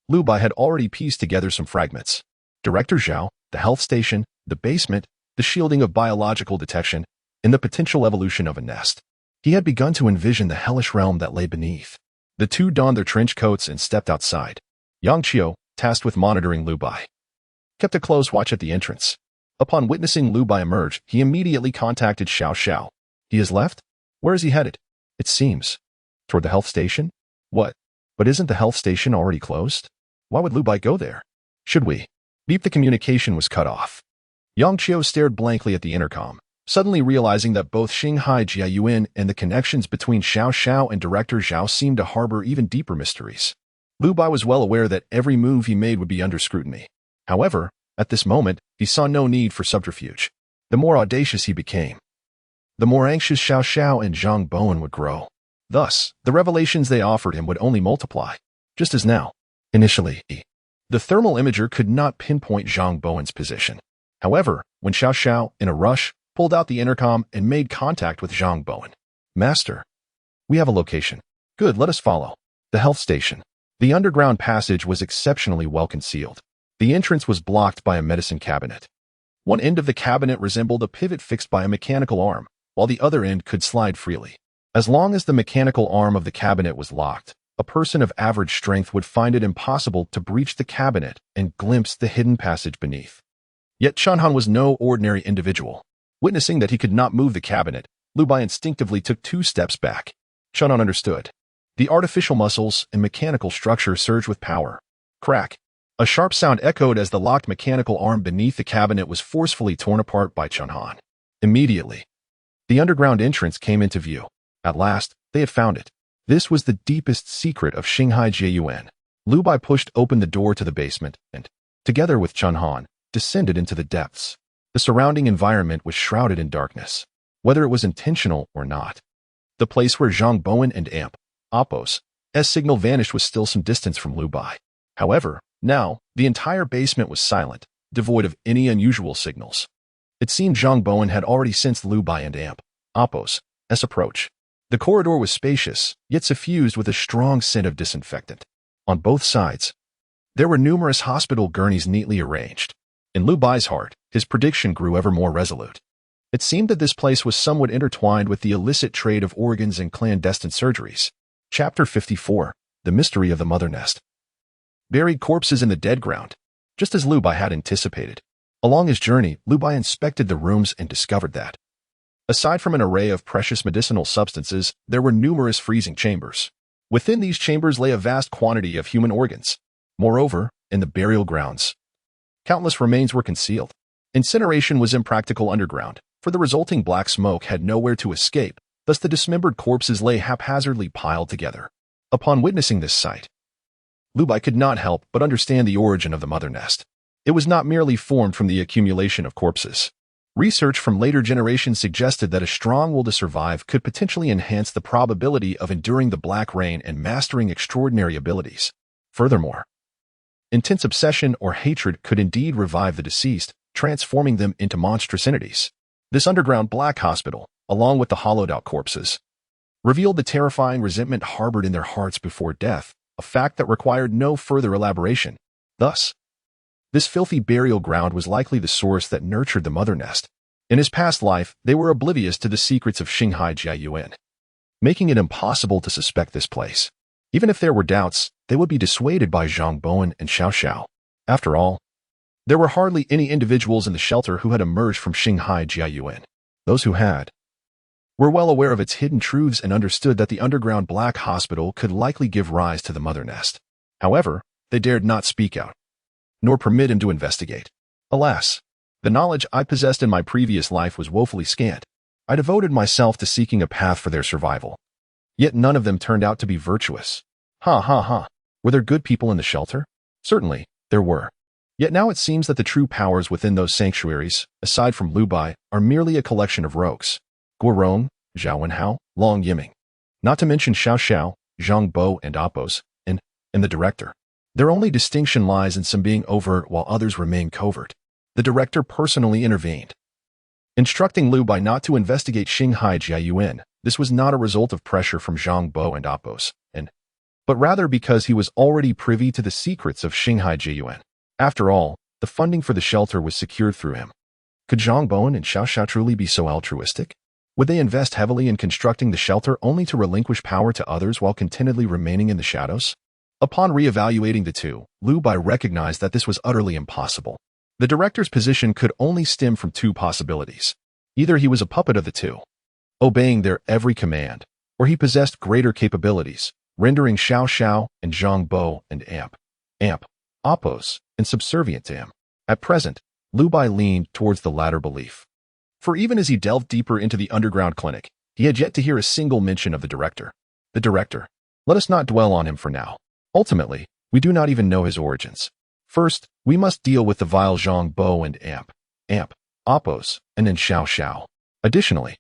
Lu Bai had already pieced together some fragments. Director Zhao, the health station, the basement, the shielding of biological detection, and the potential evolution of a nest. He had begun to envision the hellish realm that lay beneath. The two donned their trench coats and stepped outside. Yang Qiu, tasked with monitoring Lu Bai, kept a close watch at the entrance. Upon witnessing Lu Bai emerge, he immediately contacted Xiao Xiao. He has left? Where is he headed? It seems. Toward the health station? What? But isn't the health station already closed? Why would Lu Bai go there? Should we? Beep, the communication was cut off. Yang Qiu stared blankly at the intercom, suddenly realizing that both Shanghai Jiayuan and the connections between Xiao Xiao and Director Zhao seemed to harbor even deeper mysteries. Lu Bai was well aware that every move he made would be under scrutiny. However, at this moment, he saw no need for subterfuge. The more audacious he became, the more anxious Xiao Xiao and Zhang Bowen would grow. Thus, the revelations they offered him would only multiply, just as now. Initially, the thermal imager could not pinpoint Zhang Bowen's position. However, when Xiao Xiao, in a rush, pulled out the intercom and made contact with Zhang Bowen. Master, we have a location. Good, let us follow. The health station. The underground passage was exceptionally well concealed. The entrance was blocked by a medicine cabinet. One end of the cabinet resembled a pivot fixed by a mechanical arm, while the other end could slide freely. As long as the mechanical arm of the cabinet was locked, a person of average strength would find it impossible to breach the cabinet and glimpse the hidden passage beneath. Yet Chunhan was no ordinary individual. Witnessing that he could not move the cabinet, Lu Bai instinctively took 2 steps back. Chunhan understood. The artificial muscles and mechanical structure surged with power. Crack. A sharp sound echoed as the locked mechanical arm beneath the cabinet was forcefully torn apart by Chunhan. Immediately, the underground entrance came into view. At last, they had found it. This was the deepest secret of Shanghai Jiayuan. Lu Bai pushed open the door to the basement and, together with Chunhan, descended into the depths. The surrounding environment was shrouded in darkness, whether it was intentional or not. The place where Zhang Bowen and Amp, Oppo's, signal vanished was still some distance from Lu Bai. However, now, the entire basement was silent, devoid of any unusual signals. It seemed Zhang Bowen had already sensed Lu Bai and Amp, Oppo's, approach. The corridor was spacious, yet suffused with a strong scent of disinfectant. On both sides, there were numerous hospital gurneys neatly arranged. In Lu Bai's heart, his prediction grew ever more resolute. It seemed that this place was somewhat intertwined with the illicit trade of organs and clandestine surgeries. Chapter 54, The Mystery of the Mother Nest. Buried corpses in the dead ground, just as Lu Bai had anticipated. Along his journey, Lu Bai inspected the rooms and discovered that, aside from an array of precious medicinal substances, there were numerous freezing chambers. Within these chambers lay a vast quantity of human organs. Moreover, in the burial grounds, countless remains were concealed. Incineration was impractical underground, for the resulting black smoke had nowhere to escape, thus the dismembered corpses lay haphazardly piled together. Upon witnessing this sight, Lu Bai could not help but understand the origin of the mother nest. It was not merely formed from the accumulation of corpses. Research from later generations suggested that a strong will to survive could potentially enhance the probability of enduring the black rain and mastering extraordinary abilities. Furthermore, intense obsession or hatred could indeed revive the deceased, transforming them into monstrous entities. This underground black hospital, along with the hollowed-out corpses, revealed the terrifying resentment harbored in their hearts before death, a fact that required no further elaboration. Thus, this filthy burial ground was likely the source that nurtured the mother nest. In his past life, they were oblivious to the secrets of Shanghai Jiayuan, making it impossible to suspect this place. Even if there were doubts, they would be dissuaded by Zhang Bowen and Xiao Xiao. After all, there were hardly any individuals in the shelter who had emerged from Shanghai Jiayuan. Those who had were well aware of its hidden truths and understood that the underground black hospital could likely give rise to the mother nest. However, they dared not speak out, nor permit him to investigate. Alas, the knowledge I possessed in my previous life was woefully scant. I devoted myself to seeking a path for their survival. Yet none of them turned out to be virtuous. Ha ha ha. Were there good people in the shelter? Certainly, there were. Yet now it seems that the true powers within those sanctuaries, aside from Lu Bai, are merely a collection of rogues. Guorong, Zhao Wenhao, Long Yiming. Not to mention Xiao Xiao, Zhang Bo and Oppos, and the director. Their only distinction lies in some being overt while others remain covert. The director personally intervened, instructing Lu Bai not to investigate Shanghai Jiayuan. This was not a result of pressure from Zhang Bo and Oppos, but rather because he was already privy to the secrets of Shanghai Jiayuan. After all, the funding for the shelter was secured through him. Could Zhang Bowen and Xiao Xiao truly be so altruistic? Would they invest heavily in constructing the shelter only to relinquish power to others while contentedly remaining in the shadows? Upon re-evaluating the two, Lu Bai recognized that this was utterly impossible. The director's position could only stem from 2 possibilities. Either he was a puppet of the two, obeying their every command, or he possessed greater capabilities, rendering Xiao Xiao and Zhang Bo and Amp, Oppos, and subservient to him. At present, Lu Bai leaned towards the latter belief. For even as he delved deeper into the underground clinic, he had yet to hear a single mention of the director. The director. Let us not dwell on him for now. Ultimately, we do not even know his origins. First, we must deal with the vile Zhang Bo and Amp, Oppos, and then Xiao Xiao. Additionally,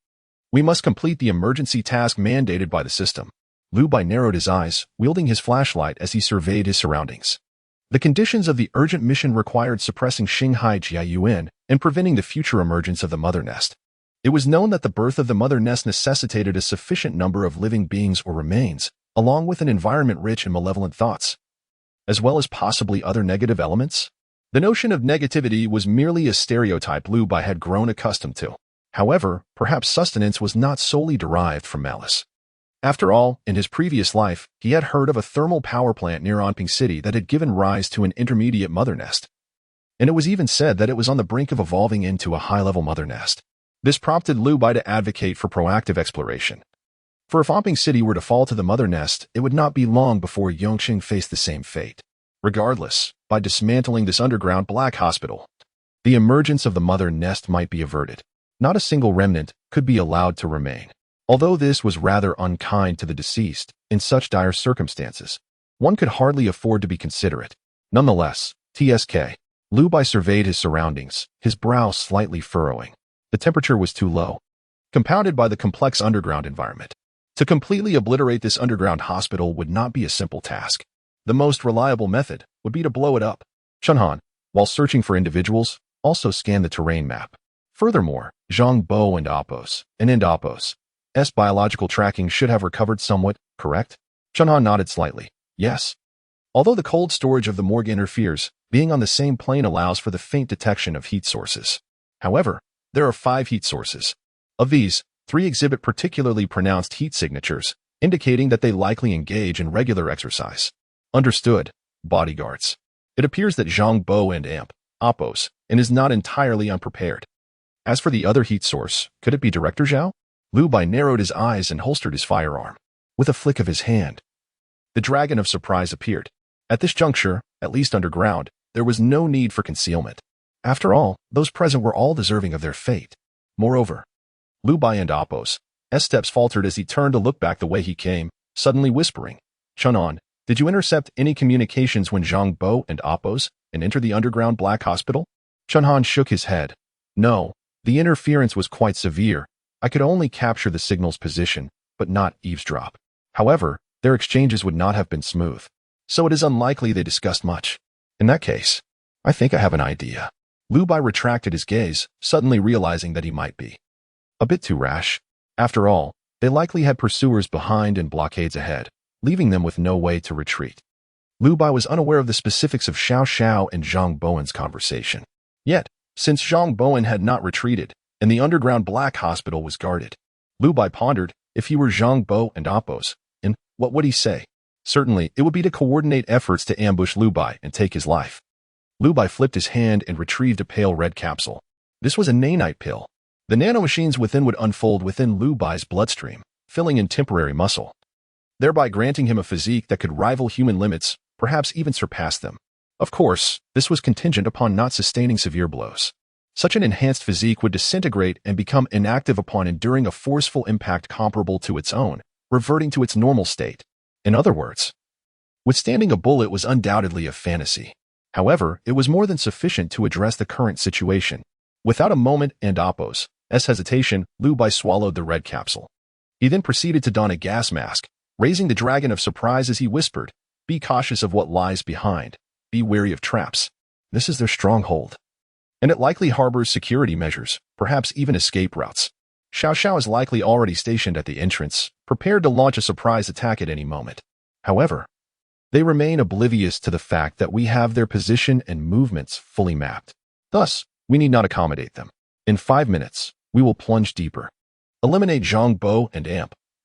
We must complete the emergency task mandated by the system. Lu Bai narrowed his eyes, wielding his flashlight as he surveyed his surroundings. The conditions of the urgent mission required suppressing Xinghai Jiayuan and preventing the future emergence of the mother nest. It was known that the birth of the mother nest necessitated a sufficient number of living beings or remains, along with an environment rich in malevolent thoughts, as well as possibly other negative elements. The notion of negativity was merely a stereotype Lu Bai had grown accustomed to. However, perhaps sustenance was not solely derived from malice. After all, in his previous life, he had heard of a thermal power plant near Anping City that had given rise to an intermediate mother nest. And it was even said that it was on the brink of evolving into a high-level mother nest. This prompted Lu Bai to advocate for proactive exploration. For if Anping City were to fall to the mother nest, it would not be long before Yongqing faced the same fate. Regardless, by dismantling this underground black hospital, the emergence of the mother nest might be averted. Not a single remnant could be allowed to remain. Although this was rather unkind to the deceased, in such dire circumstances, one could hardly afford to be considerate. Nonetheless, TSK. Lu Bai surveyed his surroundings, his brow slightly furrowing. The temperature was too low, compounded by the complex underground environment. To completely obliterate this underground hospital would not be a simple task. The most reliable method would be to blow it up. Chunhan, while searching for individuals, also scanned the terrain map. Furthermore, Zhang Bo and Appos, S biological tracking should have recovered somewhat, correct? Chunhan nodded slightly. Yes. Although the cold storage of the morgue interferes, being on the same plane allows for the faint detection of heat sources. However, there are 5 heat sources. Of these, 3 exhibit particularly pronounced heat signatures, indicating that they likely engage in regular exercise. Understood, bodyguards. It appears that Zhang Bo and Appos, and is not entirely unprepared. As for the other heat source, could it be Director Zhao? Lu Bai narrowed his eyes and holstered his firearm. With a flick of his hand, the dragon of surprise appeared. At this juncture, at least underground, there was no need for concealment. After all, those present were all deserving of their fate. Moreover, Lu Bai and Appos' steps faltered as he turned to look back the way he came, suddenly whispering, Chunhan, did you intercept any communications when Zhang Bo and Appos entered the underground black hospital? Chunhan shook his head. No, the interference was quite severe. I could only capture the signal's position, but not eavesdrop. However, their exchanges would not have been smooth, so it is unlikely they discussed much. In that case, I think I have an idea. Lu Bai retracted his gaze, suddenly realizing that he might be a bit too rash. After all, they likely had pursuers behind and blockades ahead, leaving them with no way to retreat. Lu Bai was unaware of the specifics of Xiao Xiao and Zhang Bowen's conversation. Yet, since Zhang Bowen had not retreated, and the underground black hospital was guarded, Lu Bai pondered, if he were Zhang Bo and Appos, and what would he say? Certainly, it would be to coordinate efforts to ambush Lu Bai and take his life. Lu Bai flipped his hand and retrieved a pale red capsule. This was a nanite pill. The nanomachines within would unfold within Lu Bai's bloodstream, filling in temporary muscle, thereby granting him a physique that could rival human limits, perhaps even surpass them. Of course, this was contingent upon not sustaining severe blows. Such an enhanced physique would disintegrate and become inactive upon enduring a forceful impact comparable to its own, reverting to its normal state. In other words, withstanding a bullet was undoubtedly a fantasy. However, it was more than sufficient to address the current situation. Without a moment and Appos' hesitation, Lu Bai swallowed the red capsule. He then proceeded to don a gas mask, raising the dragon of surprise as he whispered, be cautious of what lies behind. Be wary of traps. This is their stronghold, and it likely harbors security measures, perhaps even escape routes. Xiao Xiao is likely already stationed at the entrance, prepared to launch a surprise attack at any moment. However, they remain oblivious to the fact that we have their position and movements fully mapped. Thus, we need not accommodate them. In 5 minutes, we will plunge deeper. Eliminate Zhang Bo and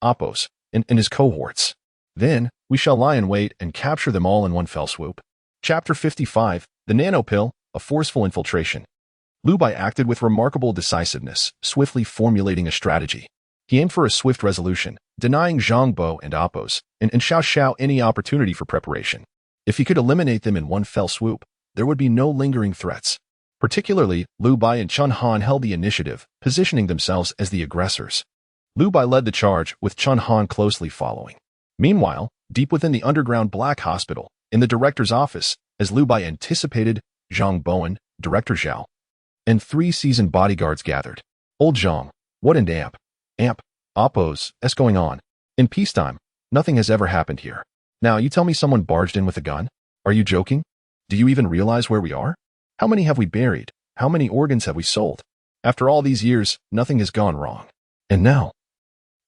Appos, and his cohorts. Then, we shall lie in wait and capture them all in one fell swoop. Chapter 55, The Nanopill, A Forceful Infiltration. Lu Bai acted with remarkable decisiveness, swiftly formulating a strategy. He aimed for a swift resolution, denying Zhang Bo and Appos and Xiao Xiao any opportunity for preparation. If he could eliminate them in one fell swoop, there would be no lingering threats. Particularly, Lu Bai and Chun Han held the initiative, positioning themselves as the aggressors. Lu Bai led the charge, with Chun Han closely following. Meanwhile, deep within the underground black hospital, in the director's office, as Lu Bai anticipated, Zhang Bowen, Director Zhao, and 3 seasoned bodyguards gathered. Old Zhang, what an amp. Amp. Oppos. S going on. In peacetime, nothing has ever happened here. Now you tell me someone barged in with a gun? Are you joking? Do you even realize where we are? How many have we buried? How many organs have we sold? After all these years, nothing has gone wrong. And now,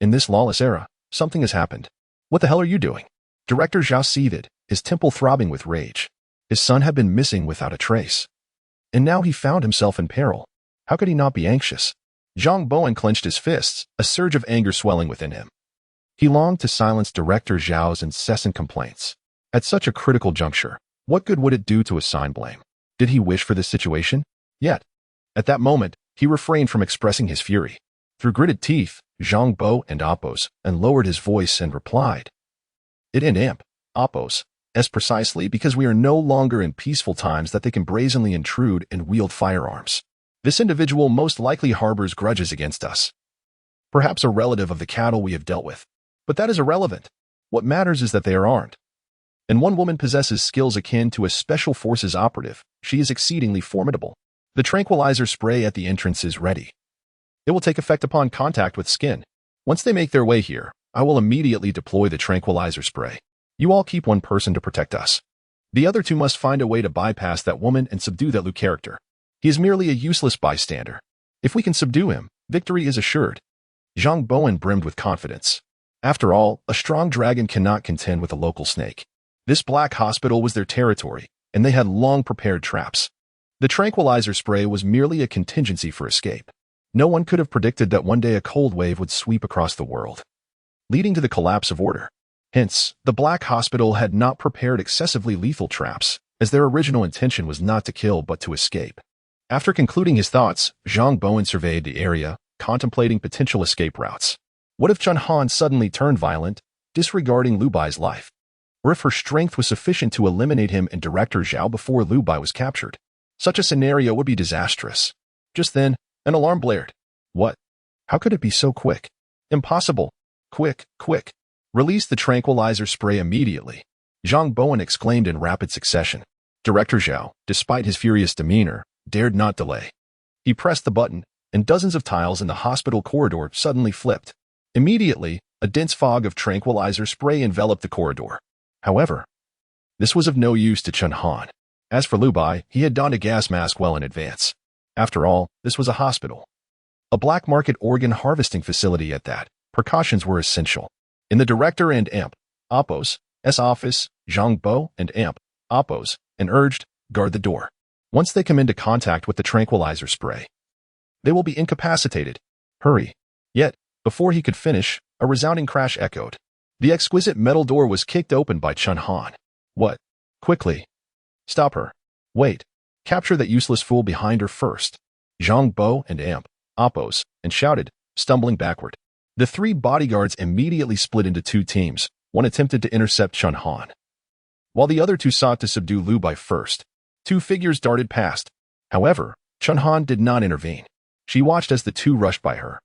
in this lawless era, something has happened. What the hell are you doing? Director Zhao seethed, his temple throbbing with rage. His son had been missing without a trace. And now he found himself in peril. How could he not be anxious? Zhang Bowen clenched his fists, a surge of anger swelling within him. He longed to silence Director Zhao's incessant complaints. At such a critical juncture, what good would it do to assign blame? Did he wish for this situation? Yet, at that moment, he refrained from expressing his fury. Through gritted teeth, Zhang Bo and Oppos, and lowered his voice and replied, "It and Amp, Oppos, as precisely because we are no longer in peaceful times that they can brazenly intrude and wield firearms. This individual most likely harbors grudges against us. Perhaps a relative of the cattle we have dealt with. But that is irrelevant. What matters is that they are armed. And one woman possesses skills akin to a special forces operative. She is exceedingly formidable. The tranquilizer spray at the entrance is ready. It will take effect upon contact with skin. Once they make their way here, I will immediately deploy the tranquilizer spray. You all keep one person to protect us. The other two must find a way to bypass that woman and subdue that Lu character. He is merely a useless bystander. If we can subdue him, victory is assured." Zhang Bowen brimmed with confidence. After all, a strong dragon cannot contend with a local snake. This black hospital was their territory, and they had long prepared traps. The tranquilizer spray was merely a contingency for escape. No one could have predicted that one day a cold wave would sweep across the world, leading to the collapse of order. Hence, the Black Hospital had not prepared excessively lethal traps, as their original intention was not to kill but to escape. After concluding his thoughts, Zhang Bowen surveyed the area, contemplating potential escape routes. What if Chun Han suddenly turned violent, disregarding Lu Bai's life? Or if her strength was sufficient to eliminate him and Director Zhao before Lu Bai was captured? Such a scenario would be disastrous. Just then, an alarm blared. What? How could it be so quick? Impossible. Quick, quick. Release the tranquilizer spray immediately, Zhang Bowen exclaimed in rapid succession. Director Zhao, despite his furious demeanor, dared not delay. He pressed the button, and dozens of tiles in the hospital corridor suddenly flipped. Immediately, a dense fog of tranquilizer spray enveloped the corridor. However, this was of no use to Chun Han. As for Lu Bai, he had donned a gas mask well in advance. After all, this was a hospital. A black market organ harvesting facility at that. Precautions were essential. In the director and Amp, Oppos, S office, Zhang Bo and Amp, Oppos, and urged, guard the door. Once they come into contact with the tranquilizer spray, they will be incapacitated. Hurry. Yet, before he could finish, a resounding crash echoed. The exquisite metal door was kicked open by Chun Han. What? Quickly. Stop her. Wait. Capture that useless fool behind her first. Zhang Bo and Amp, Oppos, and shouted, stumbling backward. The three bodyguards immediately split into two teams. One attempted to intercept Chun Han, while the other two sought to subdue Lu Bai first. Two figures darted past. However, Chun Han did not intervene. She watched as the two rushed by her,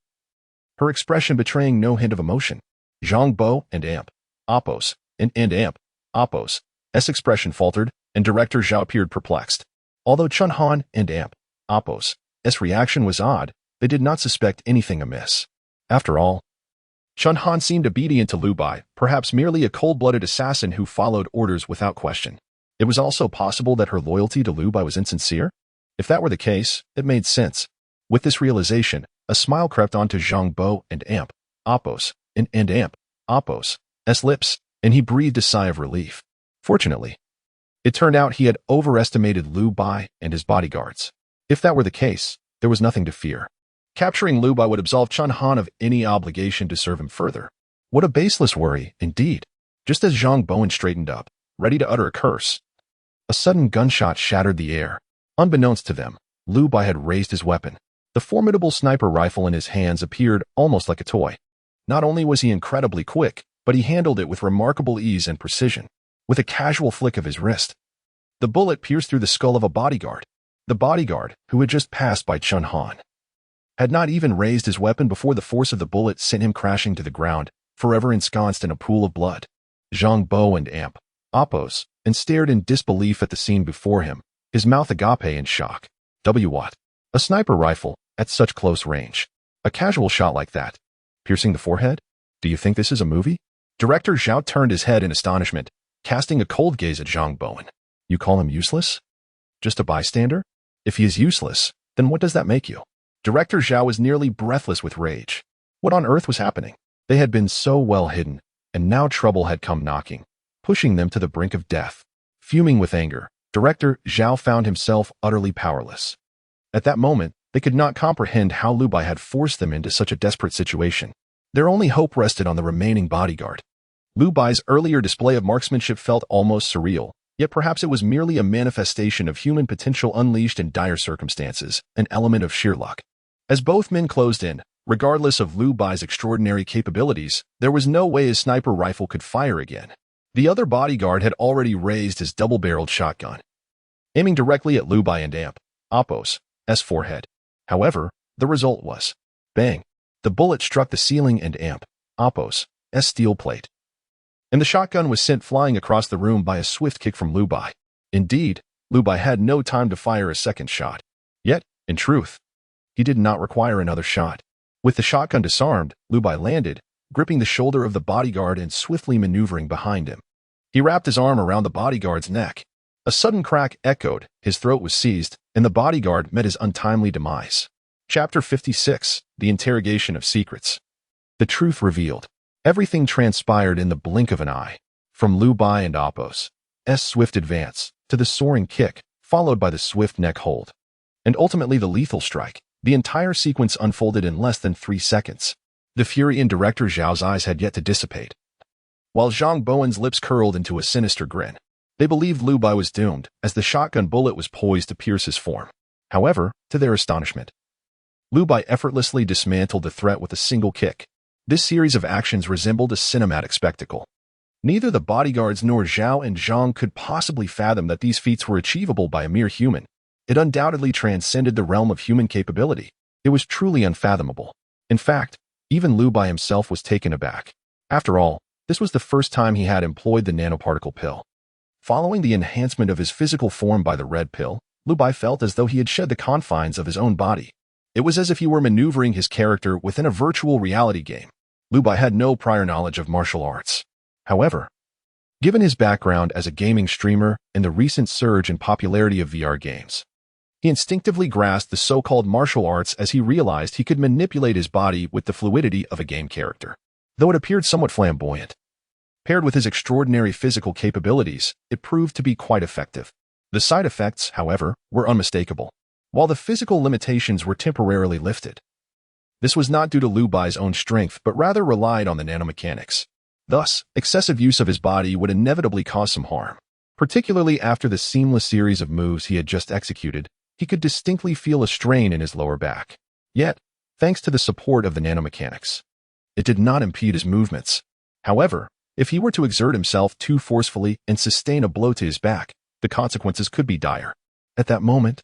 her expression betraying no hint of emotion. Zhang Bo and Amp, Oppos, and Amp, Oppos' expression faltered, and Director Zhao appeared perplexed. Although Chun Han and Amp, Oppos' reaction was odd, they did not suspect anything amiss. After all, Chun Han seemed obedient to Lu Bai, perhaps merely a cold-blooded assassin who followed orders without question. It was also possible that her loyalty to Lu Bai was insincere. If that were the case, it made sense. With this realization, a smile crept onto Zhang Bo and Amp, Oppos, and Amp, Oppos' lips, and he breathed a sigh of relief. Fortunately, it turned out he had overestimated Lu Bai and his bodyguards. If that were the case, there was nothing to fear. Capturing Lu Bai would absolve Chun Han of any obligation to serve him further. What a baseless worry, indeed. Just as Zhang Bowen straightened up, ready to utter a curse, a sudden gunshot shattered the air. Unbeknownst to them, Lu Bai had raised his weapon. The formidable sniper rifle in his hands appeared almost like a toy. Not only was he incredibly quick, but he handled it with remarkable ease and precision. With a casual flick of his wrist, the bullet pierced through the skull of a bodyguard. The bodyguard, who had just passed by Chun Han, had not even raised his weapon before the force of the bullet sent him crashing to the ground, forever ensconced in a pool of blood. Zhang Bo and Amp, Oppos, and stared in disbelief at the scene before him, his mouth agape in shock. What? A sniper rifle, at such close range. A casual shot like that Piercing the forehead? Do you think this is a movie? Director Zhao turned his head in astonishment, casting a cold gaze at Zhang Bowen. You call him useless? Just a bystander? If he is useless, then what does that make you? Director Zhao was nearly breathless with rage. What on earth was happening? They had been so well hidden, and now trouble had come knocking, pushing them to the brink of death. Fuming with anger, Director Zhao found himself utterly powerless. At that moment, they could not comprehend how Lu Bai had forced them into such a desperate situation. Their only hope rested on the remaining bodyguard. Lu Bai's earlier display of marksmanship felt almost surreal, yet perhaps it was merely a manifestation of human potential unleashed in dire circumstances, an element of sheer luck. As both men closed in, regardless of Lu Bai's extraordinary capabilities, there was no way his sniper rifle could fire again. The other bodyguard had already raised his double-barreled shotgun, aiming directly at Lu Bai and Amp, Oppo's forehead. However, the result was bang. The bullet struck the ceiling and Amp, Oppo's steel plate, and the shotgun was sent flying across the room by a swift kick from Lu Bai. Indeed, Lu Bai had no time to fire a second shot. Yet, in truth, he did not require another shot. With the shotgun disarmed, Lu Bai landed, gripping the shoulder of the bodyguard and swiftly maneuvering behind him. He wrapped his arm around the bodyguard's neck. A sudden crack echoed, his throat was seized, and the bodyguard met his untimely demise. Chapter 56, The Interrogation of Secrets. The truth revealed. Everything transpired in the blink of an eye. From Lu Bai and Oppo's swift advance, to the soaring kick, followed by the swift neck hold, and ultimately the lethal strike. The entire sequence unfolded in less than 3 seconds. The fury in Director Zhao's eyes had yet to dissipate, while Zhang Bowen's lips curled into a sinister grin. They believed Lu Bai was doomed, as the shotgun bullet was poised to pierce his form. However, to their astonishment, Lu Bai effortlessly dismantled the threat with a single kick. This series of actions resembled a cinematic spectacle. Neither the bodyguards nor Zhao and Zhang could possibly fathom that these feats were achievable by a mere human. It undoubtedly transcended the realm of human capability. It was truly unfathomable. In fact, even Lu Bai himself was taken aback. After all, this was the first time he had employed the nanoparticle pill. Following the enhancement of his physical form by the red pill, Lu Bai felt as though he had shed the confines of his own body. It was as if he were maneuvering his character within a virtual reality game. Lu Bai had no prior knowledge of martial arts. However, given his background as a gaming streamer and the recent surge in popularity of VR games, he instinctively grasped the so-called martial arts as he realized he could manipulate his body with the fluidity of a game character. Though it appeared somewhat flamboyant, paired with his extraordinary physical capabilities, it proved to be quite effective. The side effects, however, were unmistakable, while the physical limitations were temporarily lifted. This was not due to Lu Bai's own strength, but rather relied on the nanomechanics. Thus, excessive use of his body would inevitably cause some harm. Particularly after the seamless series of moves he had just executed, he could distinctly feel a strain in his lower back. Yet, thanks to the support of the nanomechanics, it did not impede his movements. However, if he were to exert himself too forcefully and sustain a blow to his back, the consequences could be dire. At that moment,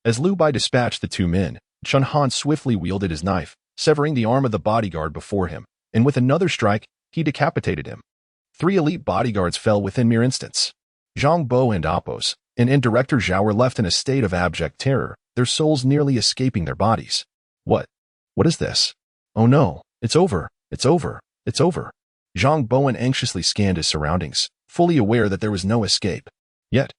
as Lu Bai dispatched the two men, Chun Han swiftly wielded his knife, severing the arm of the bodyguard before him, and with another strike, he decapitated him. 3 elite bodyguards fell within mere instants. Zhang Bo and Oppo's and Director Zhao were left in a state of abject terror, their souls nearly escaping their bodies. What is this? Oh no, it's over, it's over, it's over. Zhang Bowen anxiously scanned his surroundings, fully aware that there was no escape. Yet,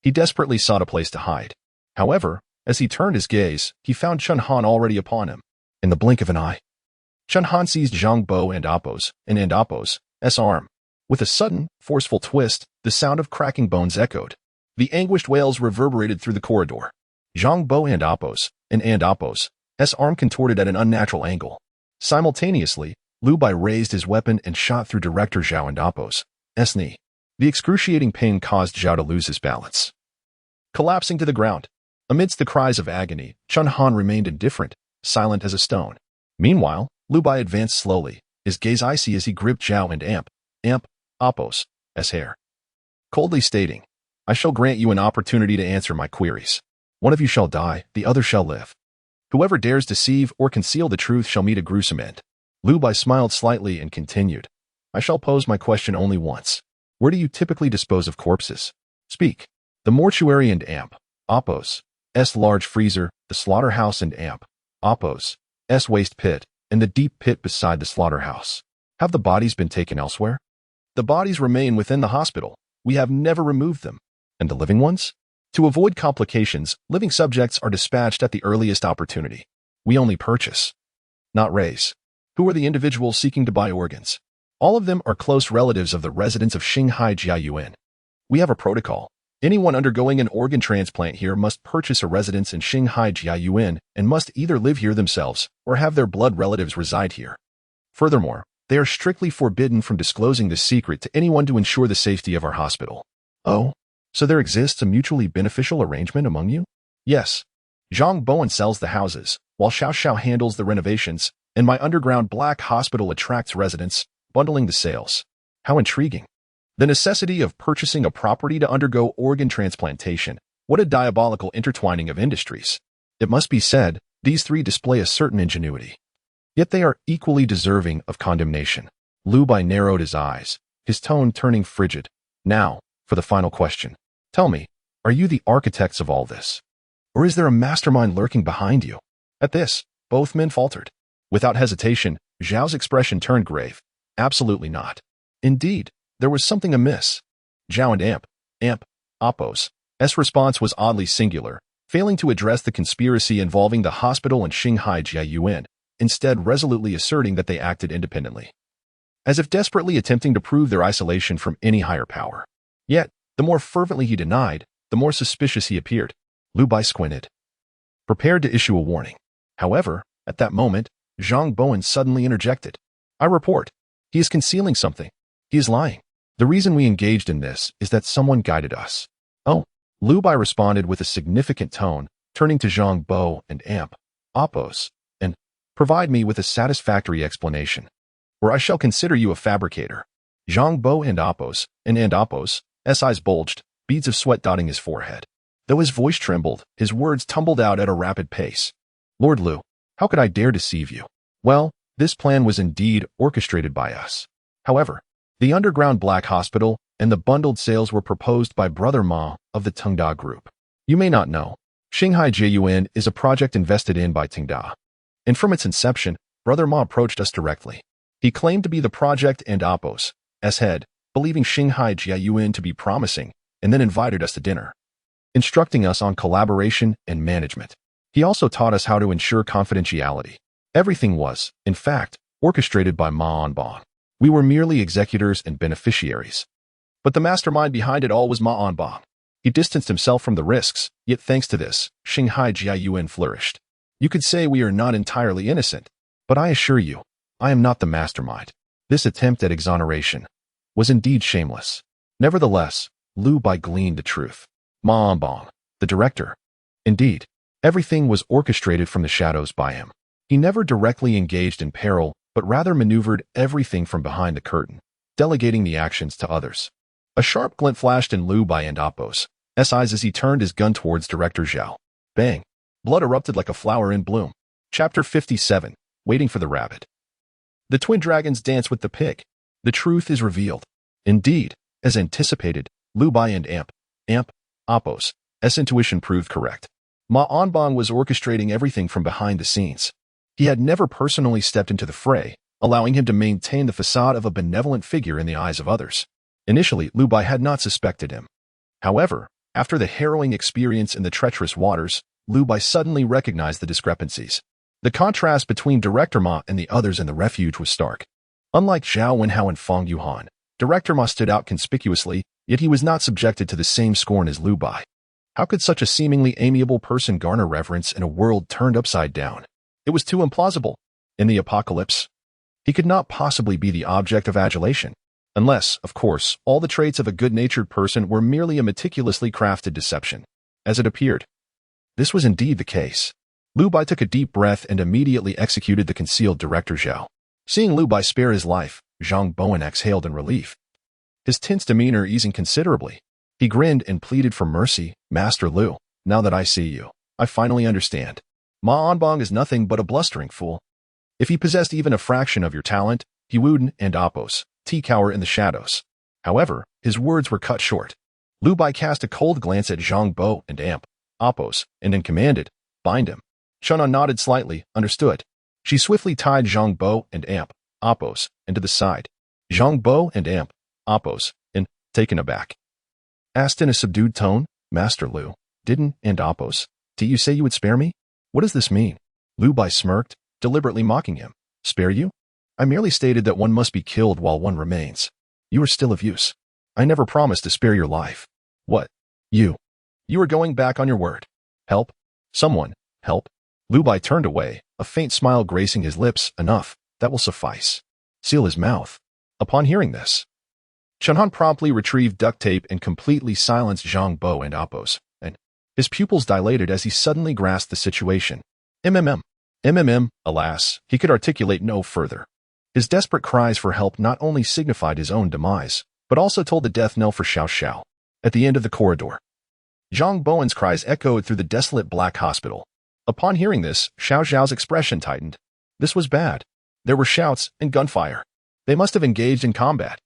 he desperately sought a place to hide. However, as he turned his gaze, he found Chun Han already upon him. In the blink of an eye, Chun Han seized Zhang Bo and Oppo's arm. With a sudden, forceful twist, the sound of cracking bones echoed. The anguished wails reverberated through the corridor. Zhang Bo and Oppo's arm contorted at an unnatural angle. Simultaneously, Lu Bai raised his weapon and shot through Director Zhao and Oppo's knee. The excruciating pain caused Zhao to lose his balance, collapsing to the ground. Amidst the cries of agony, Chun Han remained indifferent, silent as a stone. Meanwhile, Lu Bai advanced slowly, his gaze icy as he gripped Zhao and Oppo's hair, coldly stating, "I shall grant you an opportunity to answer my queries. One of you shall die, the other shall live. Whoever dares deceive or conceal the truth shall meet a gruesome end." Lu Bai smiled slightly and continued, "I shall pose my question only once. Where do you typically dispose of corpses? Speak." The mortuary and Oppo's large freezer, the slaughterhouse and Oppo's waste pit, in the deep pit beside the slaughterhouse. Have the bodies been taken elsewhere? The bodies remain within the hospital. We have never removed them. And the living ones? To avoid complications, living subjects are dispatched at the earliest opportunity. We only purchase, not raise. Who are the individuals seeking to buy organs? All of them are close relatives of the residents of Shanghai Jiayuan. We have a protocol. Anyone undergoing an organ transplant here must purchase a residence in Shanghai Jiayuan and must either live here themselves or have their blood relatives reside here. Furthermore, they are strictly forbidden from disclosing this secret to anyone to ensure the safety of our hospital. Oh, so there exists a mutually beneficial arrangement among you? Yes. Zhang Bowen sells the houses, while Xiao Xiao handles the renovations, and my underground black hospital attracts residents, bundling the sales. How intriguing. The necessity of purchasing a property to undergo organ transplantation. What a diabolical intertwining of industries. It must be said, these three display a certain ingenuity. Yet they are equally deserving of condemnation. Lu Bai narrowed his eyes, his tone turning frigid. Now, for the final question. Tell me, are you the architects of all this? Or is there a mastermind lurking behind you? At this, both men faltered. Without hesitation, Zhao's expression turned grave. Absolutely not. Indeed, there was something amiss. Zhao and Appo's response was oddly singular, failing to address the conspiracy involving the hospital and Shanghai Jiayuan, instead resolutely asserting that they acted independently, as if desperately attempting to prove their isolation from any higher power. Yet, the more fervently he denied, the more suspicious he appeared. Lu Bai squinted, prepared to issue a warning. However, at that moment, Zhang Bowen suddenly interjected. I report. He is concealing something. He is lying. The reason we engaged in this is that someone guided us. Oh, Lu Bai responded with a significant tone, turning to Zhang Bo and Appo's, and provide me with a satisfactory explanation, or I shall consider you a fabricator. Zhang Bo and Appo's eyes bulged, beads of sweat dotting his forehead. Though his voice trembled, his words tumbled out at a rapid pace. Lord Lu, how could I dare deceive you? Well, this plan was indeed orchestrated by us. However, the underground black hospital and the bundled sales were proposed by Brother Ma of the Tengda Group. You may not know, Shanghai Jiayuan is a project invested in by Tengda. And from its inception, Brother Ma approached us directly. He claimed to be the project and Appo's head, believing Shanghai Jiayuan to be promising, and then invited us to dinner, instructing us on collaboration and management. He also taught us how to ensure confidentiality. Everything was, in fact, orchestrated by Ma Onbong. We were merely executors and beneficiaries. But the mastermind behind it all was Ma Onbong. He distanced himself from the risks, yet thanks to this, Shanghai Jiayuan flourished. You could say we are not entirely innocent, but I assure you, I am not the mastermind. This attempt at exoneration was indeed shameless. Nevertheless, Lu Bai gleaned the truth. Ma Onbong, the director. Indeed, everything was orchestrated from the shadows by him. He never directly engaged in peril, but rather maneuvered everything from behind the curtain, delegating the actions to others. A sharp glint flashed in Lu Bai and Appo's eyes as he turned his gun towards Director Zhao. Bang! Blood erupted like a flower in bloom. Chapter 57, Waiting for the Rabbit. The twin dragons dance with the pig. The truth is revealed. Indeed, as anticipated, Lu Bai and Appo's intuition proved correct. Ma Onbong was orchestrating everything from behind the scenes. He had never personally stepped into the fray, allowing him to maintain the facade of a benevolent figure in the eyes of others. Initially, Lu Bai had not suspected him. However, after the harrowing experience in the treacherous waters, Lu Bai suddenly recognized the discrepancies. The contrast between Director Ma and the others in the refuge was stark. Unlike Zhao Wenhao and Feng Yuhan, Director Ma stood out conspicuously, yet he was not subjected to the same scorn as Lu Bai. How could such a seemingly amiable person garner reverence in a world turned upside down? It was too implausible. In the apocalypse, he could not possibly be the object of adulation. Unless, of course, all the traits of a good-natured person were merely a meticulously crafted deception. As it appeared, this was indeed the case. Lu Bai took a deep breath and immediately executed the concealed Director Zhao. Seeing Lu Bai spare his life, Zhang Bowen exhaled in relief, his tense demeanor easing considerably. He grinned and pleaded for mercy. Master Lu, now that I see you, I finally understand. Ma Onbong is nothing but a blustering fool. If he possessed even a fraction of your talent, he would and Appo's cower in the shadows. However, his words were cut short. Lu Bai cast a cold glance at Zhang Bo and Appo's, and then commanded, bind him. Shunan nodded slightly, understood. She swiftly tied Zhang Bo and Amp, Oppos, into the side. Zhang Bo and Amp, Oppos, and, taken aback, asked in a subdued tone, Master Lu, didn't, and Oppos, did you say you would spare me? What does this mean? Lu Bai smirked, deliberately mocking him. Spare you? I merely stated that one must be killed while one remains. You are still of use. I never promised to spare your life. What? You are going back on your word. Help? Someone, help? Lu Bai turned away, a faint smile gracing his lips. Enough, that will suffice. Seal his mouth. Upon hearing this, Chunhan promptly retrieved duct tape and completely silenced Zhang Bo and Oppos, and his pupils dilated as he suddenly grasped the situation. Alas, he could articulate no further. His desperate cries for help not only signified his own demise, but also told the death knell for Xiao Xiao. At the end of the corridor, Zhang Bowen's cries echoed through the desolate black hospital. Upon hearing this, Xiao Xiao's expression tightened. This was bad. There were shouts and gunfire. They must have engaged in combat.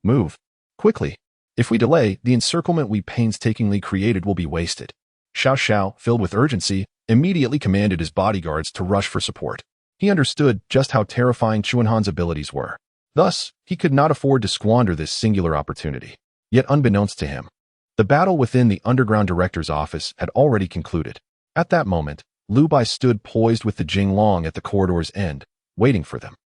Move. Quickly. If we delay, the encirclement we painstakingly created will be wasted. Xiao Xiao, filled with urgency, immediately commanded his bodyguards to rush for support. He understood just how terrifying Chunhan's abilities were. Thus, he could not afford to squander this singular opportunity. Yet unbeknownst to him, the battle within the underground director's office had already concluded. At that moment, Lu Bai stood poised with the Jinglong at the corridor's end, waiting for them.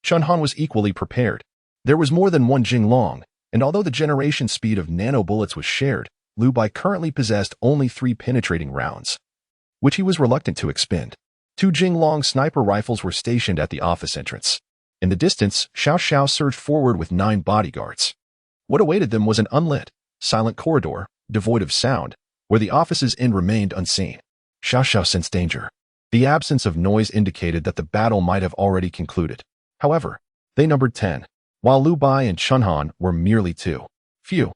Chunhan was equally prepared. There was more than one Jinglong, and although the generation speed of nano-bullets was shared, Lu Bai currently possessed only 3 penetrating rounds, which he was reluctant to expend. 2 Jinglong sniper rifles were stationed at the office entrance. In the distance, Xiao Xiao surged forward with 9 bodyguards. What awaited them was an unlit, silent corridor, devoid of sound, where the office's end remained unseen. Xiao Xiao sensed danger. The absence of noise indicated that the battle might have already concluded. However, they numbered 10, while Lu Bai and Chunhan were merely 2. Phew.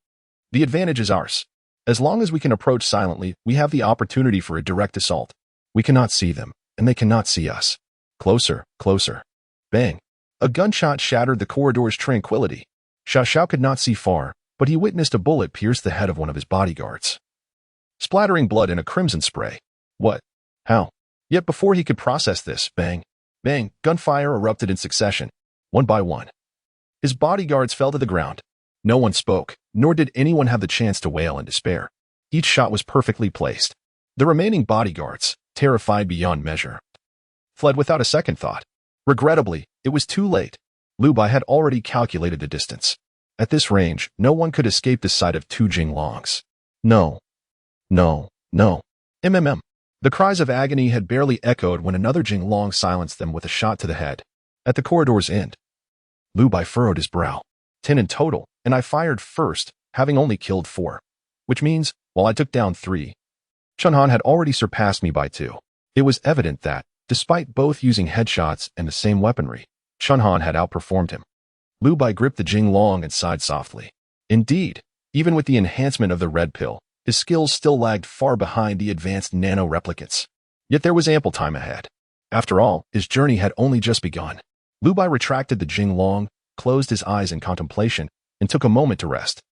The advantage is ours. As long as we can approach silently, we have the opportunity for a direct assault. We cannot see them, and they cannot see us. Closer, closer. Bang. A gunshot shattered the corridor's tranquility. Xiao Xiao could not see far, but he witnessed a bullet pierce the head of one of his bodyguards, splattering blood in a crimson spray. What? How? Yet before he could process this, bang, bang, gunfire erupted in succession, one by one. His bodyguards fell to the ground. No one spoke, nor did anyone have the chance to wail in despair. Each shot was perfectly placed. The remaining bodyguards, terrified beyond measure, fled without a second thought. Regrettably, it was too late. Lu Bai had already calculated the distance. At this range, no one could escape the sight of 2 Jinglongs. No. No. No. The cries of agony had barely echoed when another Jinglong silenced them with a shot to the head. At the corridor's end, Lu Bai furrowed his brow. 10 in total, and I fired first, having only killed 4. Which means, while I took down 3, Chunhan had already surpassed me by 2. It was evident that, despite both using headshots and the same weaponry, Chunhan had outperformed him. Lu Bai gripped the Jinglong and sighed softly. Indeed, even with the enhancement of the red pill, his skills still lagged far behind the advanced nano-replicants. Yet there was ample time ahead. After all, his journey had only just begun. Lu Bai retracted the Jinglong, closed his eyes in contemplation, and took a moment to rest.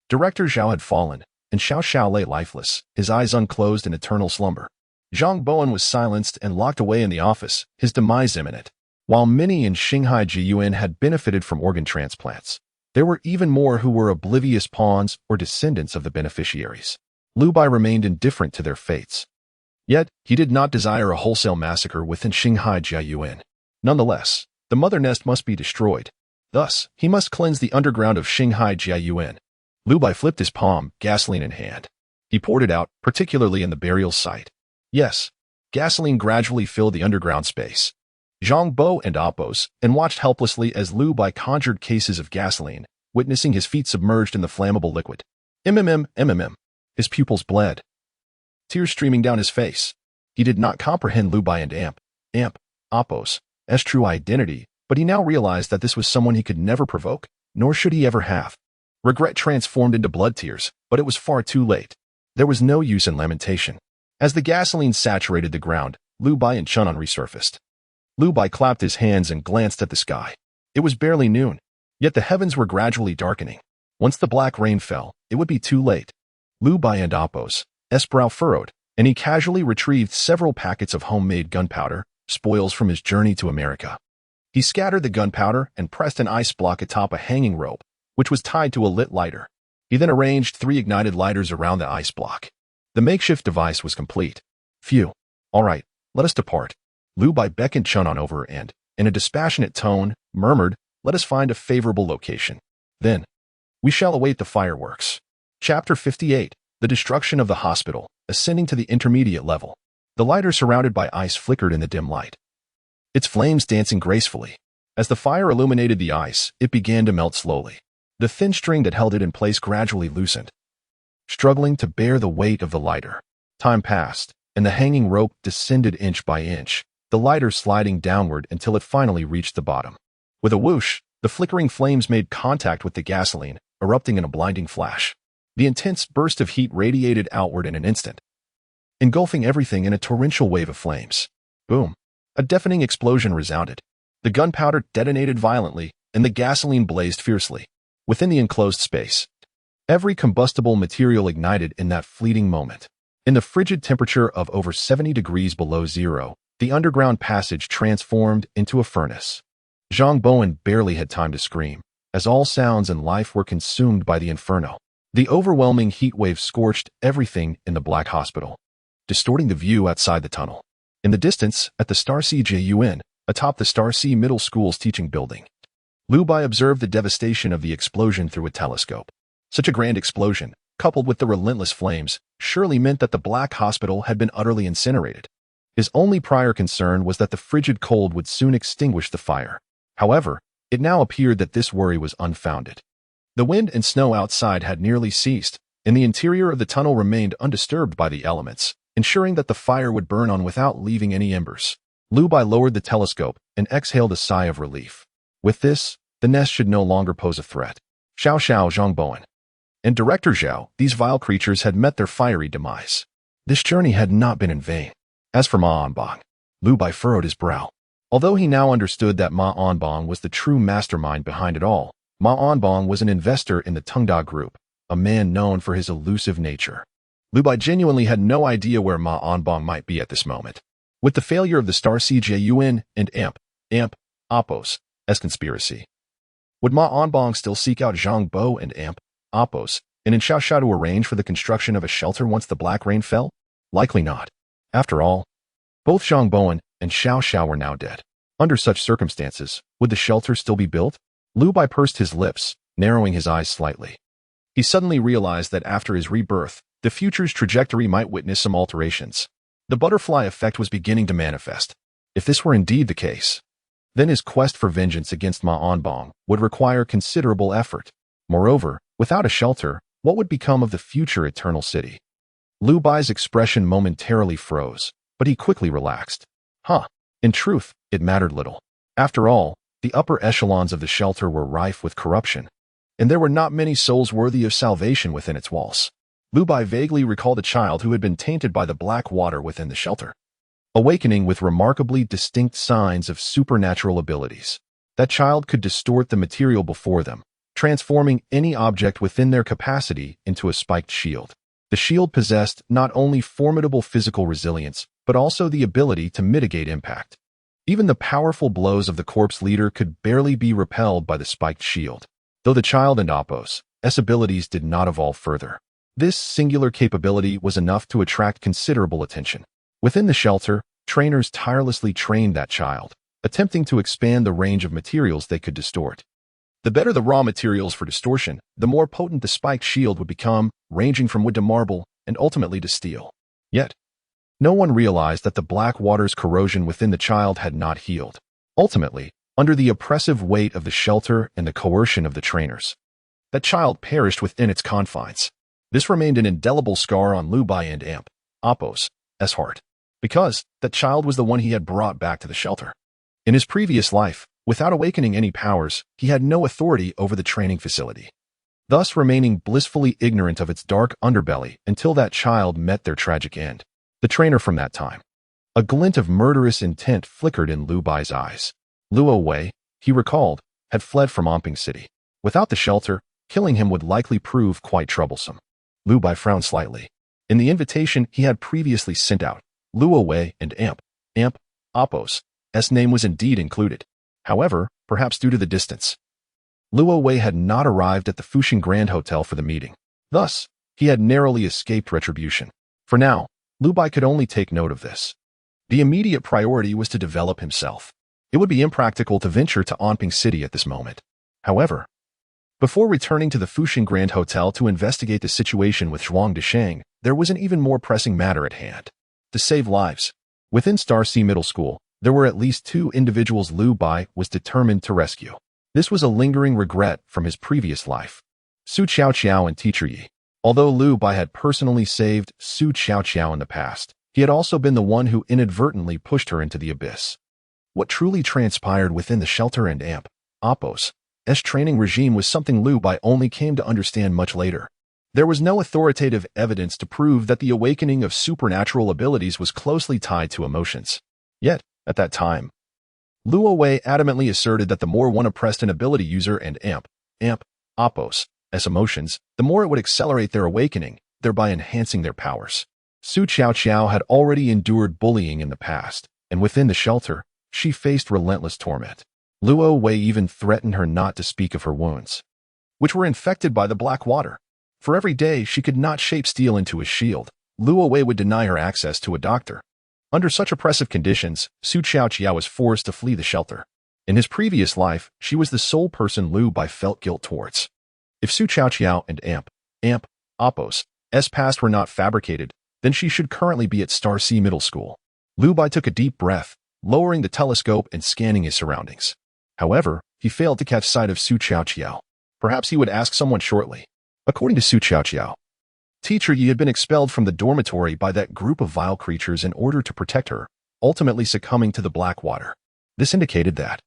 Director Zhao had fallen, and Xiao Xiao lay lifeless, his eyes unclosed in eternal slumber. Zhang Bowen was silenced and locked away in the office, his demise imminent. While many in Shanghai Jiyuan had benefited from organ transplants, there were even more who were oblivious pawns or descendants of the beneficiaries. Lu Bai remained indifferent to their fates. Yet, he did not desire a wholesale massacre within Shanghai Jiyuan. Nonetheless, the mother nest must be destroyed. Thus, he must cleanse the underground of Shanghai Jiyuan. Lu Bai flipped his palm, gasoline in hand. He poured it out, particularly in the burial site. Yes, gasoline gradually filled the underground space. Zhang Bo and Oppos, and watched helplessly as Lu Bai conjured cases of gasoline, witnessing his feet submerged in the flammable liquid. His pupils bled, tears streaming down his face. He did not comprehend Lu Bai and Oppos' true identity, but he now realized that this was someone he could never provoke, nor should he ever have. Regret transformed into blood tears, but it was far too late. There was no use in lamentation. As the gasoline saturated the ground, Lu Bai and Chunhan resurfaced. Lu Bai clapped his hands and glanced at the sky. It was barely noon, yet the heavens were gradually darkening. Once the black rain fell, it would be too late. Lu Bai and Oppos' brow furrowed, and he casually retrieved several packets of homemade gunpowder, spoils from his journey to America. He scattered the gunpowder and pressed an ice block atop a hanging rope, which was tied to a lit lighter. He then arranged 3 ignited lighters around the ice block. The makeshift device was complete. Phew. All right, let us depart. Liu Bai beckoned Chun on over and, in a dispassionate tone, murmured, "Let us find a favorable location. Then, we shall await the fireworks." Chapter 58. The Destruction of the Hospital, ascending to the intermediate level. The lighter surrounded by ice flickered in the dim light, its flames dancing gracefully. As the fire illuminated the ice, it began to melt slowly. The thin string that held it in place gradually loosened, struggling to bear the weight of the lighter. Time passed, and the hanging rope descended inch by inch, the lighter sliding downward until it finally reached the bottom. With a whoosh, the flickering flames made contact with the gasoline, erupting in a blinding flash. The intense burst of heat radiated outward in an instant, engulfing everything in a torrential wave of flames. Boom! A deafening explosion resounded. The gunpowder detonated violently, and the gasoline blazed fiercely. Within the enclosed space, every combustible material ignited in that fleeting moment. In the frigid temperature of over 70 degrees below zero, the underground passage transformed into a furnace. Zhang Bowen barely had time to scream, as all sounds and life were consumed by the inferno. The overwhelming heat wave scorched everything in the Black Hospital, distorting the view outside the tunnel. In the distance, at the Star CJUN, atop the Star C Middle School's teaching building, Liu Bai observed the devastation of the explosion through a telescope. Such a grand explosion, coupled with the relentless flames, surely meant that the Black Hospital had been utterly incinerated. His only prior concern was that the frigid cold would soon extinguish the fire. However, it now appeared that this worry was unfounded. The wind and snow outside had nearly ceased, and the interior of the tunnel remained undisturbed by the elements, ensuring that the fire would burn on without leaving any embers. Liu Bai lowered the telescope and exhaled a sigh of relief. With this, the nest should no longer pose a threat. Xiao Xiao Zhang Bowen and Director Zhao, these vile creatures had met their fiery demise. This journey had not been in vain. As for Ma Onbong, Liu Bai furrowed his brow. Although he now understood that Ma Onbong was the true mastermind behind it all, Ma Onbong was an investor in the Tengda Group, a man known for his elusive nature. Liu Bai genuinely had no idea where Ma Onbong might be at this moment. With the failure of the Star CJUN and AMP, Oppos, as conspiracy, would Ma Onbong still seek out Zhang Bo and AMP, Oppos, and in Xiaoxia to arrange for the construction of a shelter once the black rain fell? Likely not. After all, both Zhang Bowen and Xiaoxia were now dead. Under such circumstances, would the shelter still be built? Liu Bai pursed his lips, narrowing his eyes slightly. He suddenly realized that after his rebirth, the future's trajectory might witness some alterations. The butterfly effect was beginning to manifest. If this were indeed the case, then his quest for vengeance against Ma Onbong would require considerable effort. Moreover, without a shelter, what would become of the future eternal city? Liu Bai's expression momentarily froze, but he quickly relaxed. In truth, it mattered little. After all, the upper echelons of the shelter were rife with corruption, and there were not many souls worthy of salvation within its walls. Liu Bai vaguely recalled a child who had been tainted by the black water within the shelter, awakening with remarkably distinct signs of supernatural abilities. That child could distort the material before them, transforming any object within their capacity into a spiked shield. The shield possessed not only formidable physical resilience, but also the ability to mitigate impact. Even the powerful blows of the corpse leader could barely be repelled by the spiked shield, though the child and Oppos' abilities did not evolve further. This singular capability was enough to attract considerable attention. Within the shelter, trainers tirelessly trained that child, attempting to expand the range of materials they could distort. The better the raw materials for distortion, the more potent the spiked shield would become, ranging from wood to marble, and ultimately to steel. Yet, no one realized that the black water's corrosion within the child had not healed. Ultimately, under the oppressive weight of the shelter and the coercion of the trainers, that child perished within its confines. This remained an indelible scar on Liu Bai and AMP, Oppos' heart, because that child was the one he had brought back to the shelter. In his previous life, without awakening any powers, he had no authority over the training facility, thus remaining blissfully ignorant of its dark underbelly until that child met their tragic end. The trainer from that time. A glint of murderous intent flickered in Liu Bai's eyes. Luo Wei, he recalled, had fled from Omping City. Without the shelter, killing him would likely prove quite troublesome. Liu Bai frowned slightly. In the invitation he had previously sent out, Luo Wei and AMP, Oppo's name was indeed included. However, perhaps due to the distance, Luo Wei had not arrived at the Fuxing Grand Hotel for the meeting. Thus, he had narrowly escaped retribution. For now, Lu Bai could only take note of this. The immediate priority was to develop himself. It would be impractical to venture to Anping City at this moment. However, before returning to the Fuxing Grand Hotel to investigate the situation with Zhuang Desheng, there was an even more pressing matter at hand. To save lives. Within Star Sea Middle School, there were at least 2 individuals Lu Bai was determined to rescue. This was a lingering regret from his previous life. Su Qiao and Teacher Yi. Although Lu Bai had personally saved Su Qiao in the past, he had also been the one who inadvertently pushed her into the abyss. What truly transpired within the shelter and Oppo's training regime was something Lu Bai only came to understand much later. There was no authoritative evidence to prove that the awakening of supernatural abilities was closely tied to emotions. Yet, at that time, Luo Wei adamantly asserted that the more one oppressed an ability user and Oppo's emotions, the more it would accelerate their awakening, thereby enhancing their powers. Su Qiao had already endured bullying in the past, and within the shelter, she faced relentless torment. Luo Wei even threatened her not to speak of her wounds, which were infected by the black water. For every day she could not shape steel into a shield, Luo Wei would deny her access to a doctor. Under such oppressive conditions, Su Qiao was forced to flee the shelter. In his previous life, she was the sole person Lu Bai felt guilt towards. If Su Qiao and Oppo's past were not fabricated, then she should currently be at Star Sea Middle School. Lu Bai took a deep breath, lowering the telescope and scanning his surroundings. However, he failed to catch sight of Su Qiao. Perhaps he would ask someone shortly. According to Su Qiao, Teacher Yi had been expelled from the dormitory by that group of vile creatures in order to protect her, ultimately succumbing to the black water. This indicated that,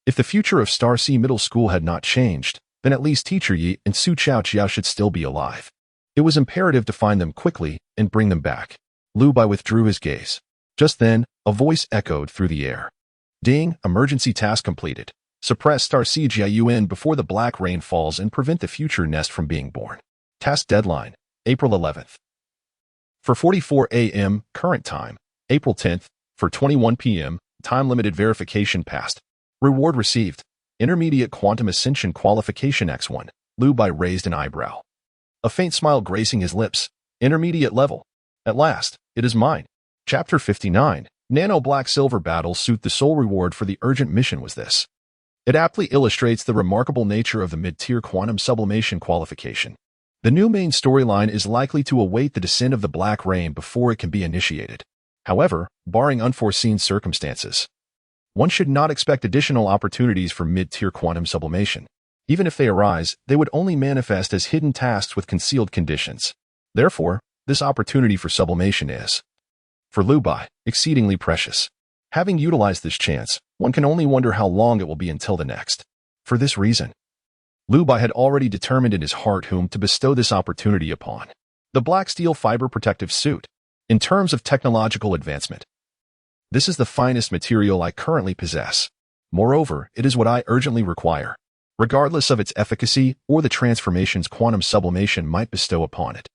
if the future of Star Sea Middle School had not changed, then at least Teacher Yi and Su Qiao should still be alive. It was imperative to find them quickly and bring them back. Lu Bai withdrew his gaze. Just then, a voice echoed through the air. Ding, emergency task completed. Suppress Star Sea Jiayuan before the black rain falls and prevent the future nest from being born. Task deadline, April 11th. For 44 a.m. current time, April 10th, for 21 p.m., time-limited verification passed. Reward received. Intermediate Quantum Ascension Qualification X1. Lu Bai raised an eyebrow. A faint smile gracing his lips. Intermediate level. At last, it is mine. Chapter 59. Nano Black Silver Battle Suit. The sole reward for the urgent mission was this. It aptly illustrates the remarkable nature of the mid-tier quantum sublimation qualification. The new main storyline is likely to await the descent of the Black Rain before it can be initiated. However, barring unforeseen circumstances, one should not expect additional opportunities for mid-tier quantum sublimation. Even if they arise, they would only manifest as hidden tasks with concealed conditions. Therefore, this opportunity for sublimation is, for Lu Bai, exceedingly precious. Having utilized this chance, one can only wonder how long it will be until the next. For this reason, Lu Bai had already determined in his heart whom to bestow this opportunity upon. The black steel fiber protective suit. In terms of technological advancement, this is the finest material I currently possess. Moreover, it is what I urgently require, regardless of its efficacy or the transformations quantum sublimation might bestow upon it.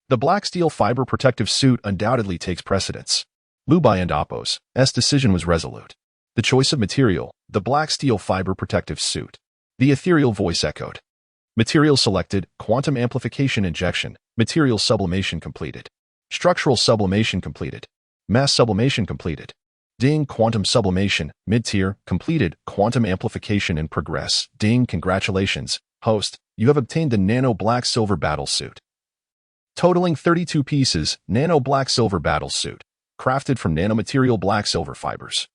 The black steel fiber protective suit undoubtedly takes precedence. Lu Bai and Oppo's decision was resolute. The choice of material, the black steel fiber protective suit. The ethereal voice echoed. Material selected, quantum amplification injection, material sublimation completed. Structural sublimation completed. Mass sublimation completed. Ding, quantum sublimation, mid-tier, completed, quantum amplification in progress. Ding, congratulations, host, you have obtained the Nano Black Silver Battle Suit. Totaling 32 pieces, Nano Black Silver Battle Suit, crafted from nanomaterial black silver fibers.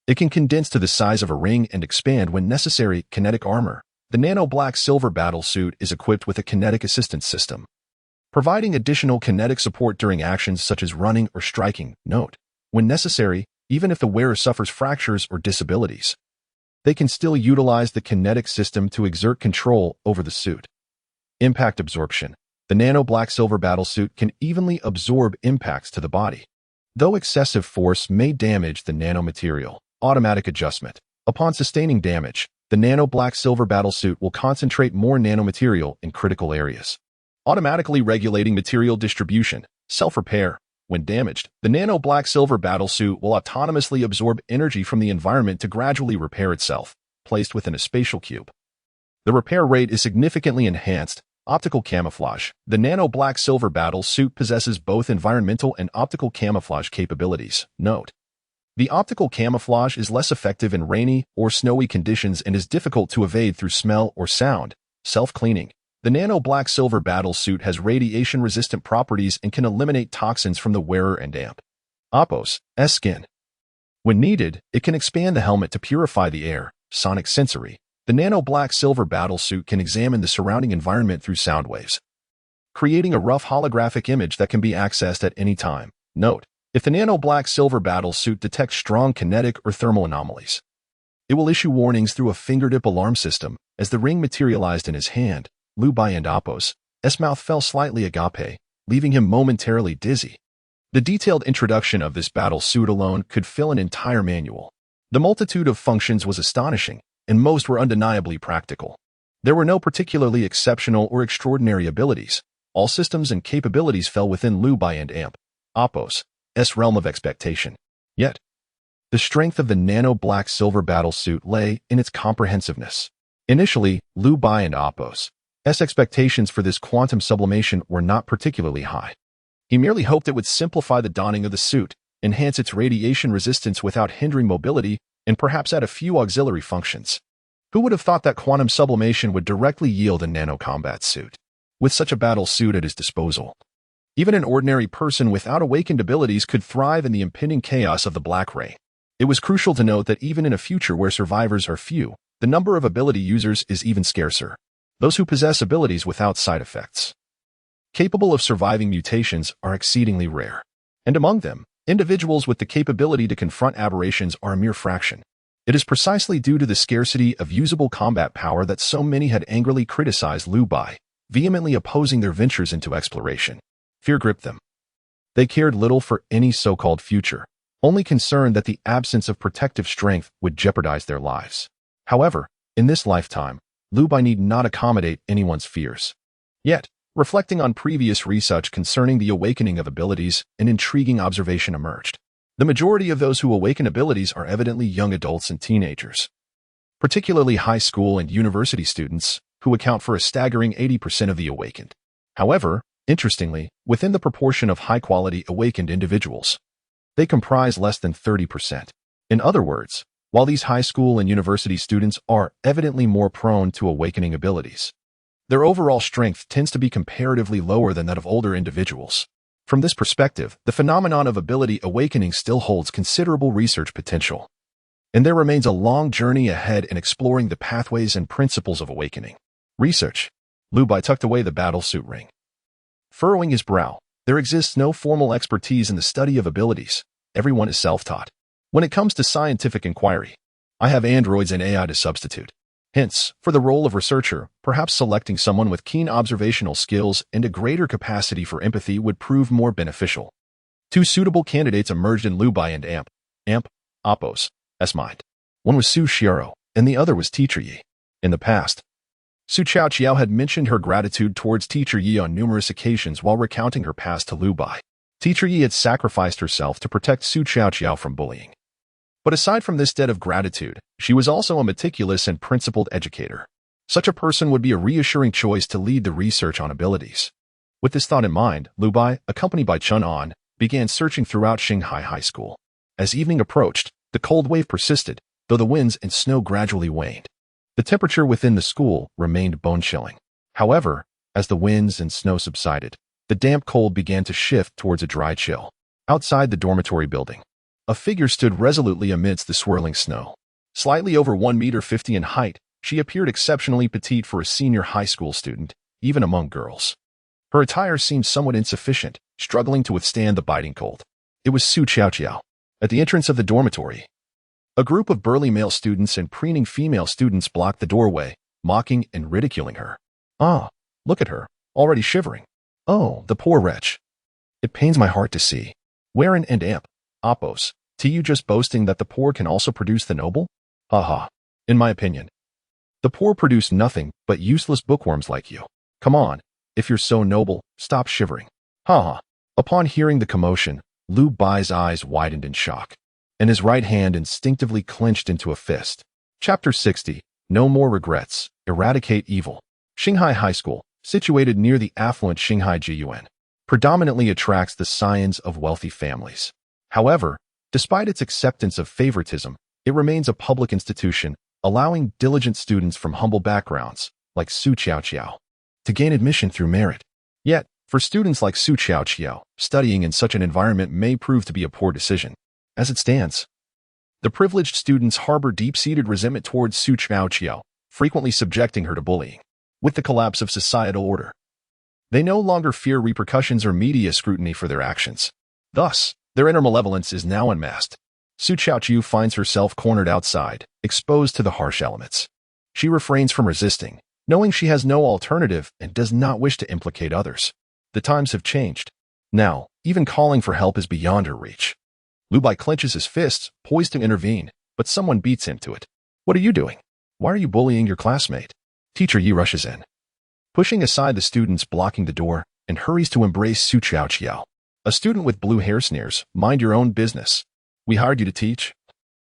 It can condense to the size of a ring and expand when necessary. Kinetic armor. The Nano Black Silver Battle Suit is equipped with a kinetic assistance system, providing additional kinetic support during actions such as running or striking. Note, when necessary, even if the wearer suffers fractures or disabilities, they can still utilize the kinetic system to exert control over the suit. Impact absorption. The Nano Black Silver Battle Suit can evenly absorb impacts to the body. Though excessive force may damage the nanomaterial, automatic adjustment. Upon sustaining damage, the Nano Black Silver Battle Suit will concentrate more nanomaterial in critical areas, automatically regulating material distribution, self-repair. When damaged, the nano-black-silver battlesuit will autonomously absorb energy from the environment to gradually repair itself, placed within a spatial cube. The repair rate is significantly enhanced. Optical camouflage. The nano-black-silver battlesuit possesses both environmental and optical camouflage capabilities. Note: the optical camouflage is less effective in rainy or snowy conditions and is difficult to evade through smell or sound. Self-cleaning. The nano-black-silver battlesuit has radiation-resistant properties and can eliminate toxins from the wearer and damp. Oppos's skin. When needed, it can expand the helmet to purify the air. Sonic sensory. The nano-black-silver battlesuit can examine the surrounding environment through sound waves, creating a rough holographic image that can be accessed at any time. Note: if the nano-black-silver battlesuit detects strong kinetic or thermal anomalies, it will issue warnings through a fingertip alarm system. As the ring materialized in his hand, Liu Bai and Oppo's mouth fell slightly agape, leaving him momentarily dizzy. The detailed introduction of this battlesuit alone could fill an entire manual. The multitude of functions was astonishing, and most were undeniably practical. There were no particularly exceptional or extraordinary abilities. All systems and capabilities fell within Liu Bai and Oppo's realm of expectation. Yet, the strength of the nano-black-silver battlesuit lay in its comprehensiveness. Initially, Liu Bai and Oppo's expectations for this quantum sublimation were not particularly high. He merely hoped it would simplify the donning of the suit, enhance its radiation resistance without hindering mobility, and perhaps add a few auxiliary functions. Who would have thought that quantum sublimation would directly yield a nano-combat suit? With such a battle suit at his disposal, even an ordinary person without awakened abilities could thrive in the impending chaos of the Black Ray. It was crucial to note that even in a future where survivors are few, the number of ability users is even scarcer. Those who possess abilities without side effects, capable of surviving mutations, are exceedingly rare. And among them, individuals with the capability to confront aberrations are a mere fraction. It is precisely due to the scarcity of usable combat power that so many had angrily criticized Liu Bai, vehemently opposing their ventures into exploration. Fear gripped them. They cared little for any so-called future, only concerned that the absence of protective strength would jeopardize their lives. However, in this lifetime, Liu Bai need not accommodate anyone's fears. Yet, reflecting on previous research concerning the awakening of abilities, an intriguing observation emerged. The majority of those who awaken abilities are evidently young adults and teenagers, particularly high school and university students, who account for a staggering 80% of the awakened. However, interestingly, within the proportion of high-quality awakened individuals, they comprise less than 30%. In other words, while these high school and university students are evidently more prone to awakening abilities, their overall strength tends to be comparatively lower than that of older individuals. From this perspective, the phenomenon of ability awakening still holds considerable research potential, and there remains a long journey ahead in exploring the pathways and principles of awakening. Research. Liu Bai tucked away the battlesuit ring, furrowing his brow. There exists no formal expertise in the study of abilities. Everyone is self-taught. When it comes to scientific inquiry, I have androids and AI to substitute. Hence, for the role of researcher, perhaps selecting someone with keen observational skills and a greater capacity for empathy would prove more beneficial. Two suitable candidates emerged in Liu Bai and Oppo's mind. One was Su Xiao, and the other was Teacher Yi. In the past, Su Xiao had mentioned her gratitude towards Teacher Yi on numerous occasions while recounting her past to Liu Bai. Teacher Yi had sacrificed herself to protect Su Xiao from bullying. But aside from this debt of gratitude, she was also a meticulous and principled educator. Such a person would be a reassuring choice to lead the research on abilities. With this thought in mind, Liu Bai, accompanied by Chun An, began searching throughout Shanghai High School. As evening approached, the cold wave persisted, though the winds and snow gradually waned. The temperature within the school remained bone-chilling. However, as the winds and snow subsided, the damp cold began to shift towards a dry chill. Outside the dormitory building, a figure stood resolutely amidst the swirling snow. Slightly over 1.50 meters in height, she appeared exceptionally petite for a senior high school student, even among girls. Her attire seemed somewhat insufficient, struggling to withstand the biting cold. It was Su Xiao. At the entrance of the dormitory, a group of burly male students and preening female students blocked the doorway, mocking and ridiculing her. Ah, look at her, already shivering. Oh, the poor wretch. It pains my heart to see. Wherein and Oppo's, to you just boasting that the poor can also produce the noble? Ha ha. In my opinion, the poor produce nothing but useless bookworms like you. Come on, if you're so noble, stop shivering. Ha ha. Upon hearing the commotion, Lu Bai's eyes widened in shock, and his right hand instinctively clenched into a fist. Chapter 60. No More Regrets. Eradicate Evil. Shanghai High School, situated near the affluent Shanghai Jiyuan, predominantly attracts the scions of wealthy families. However, despite its acceptance of favoritism, it remains a public institution, allowing diligent students from humble backgrounds, like Su Qiao, to gain admission through merit. Yet, for students like Su Qiao, studying in such an environment may prove to be a poor decision. As it stands, the privileged students harbor deep-seated resentment towards Su Qiao, frequently subjecting her to bullying. With the collapse of societal order, they no longer fear repercussions or media scrutiny for their actions. Thus, their inner malevolence is now unmasked. Su Qiao finds herself cornered outside, exposed to the harsh elements. She refrains from resisting, knowing she has no alternative and does not wish to implicate others. The times have changed. Now, even calling for help is beyond her reach. Lu Bai clenches his fists, poised to intervene, but someone beats him to it. What are you doing? Why are you bullying your classmate? Teacher Yi rushes in, pushing aside the students blocking the door, and hurries to embrace Su Qiao. A student with blue hair sneers, mind your own business. We hired you to teach,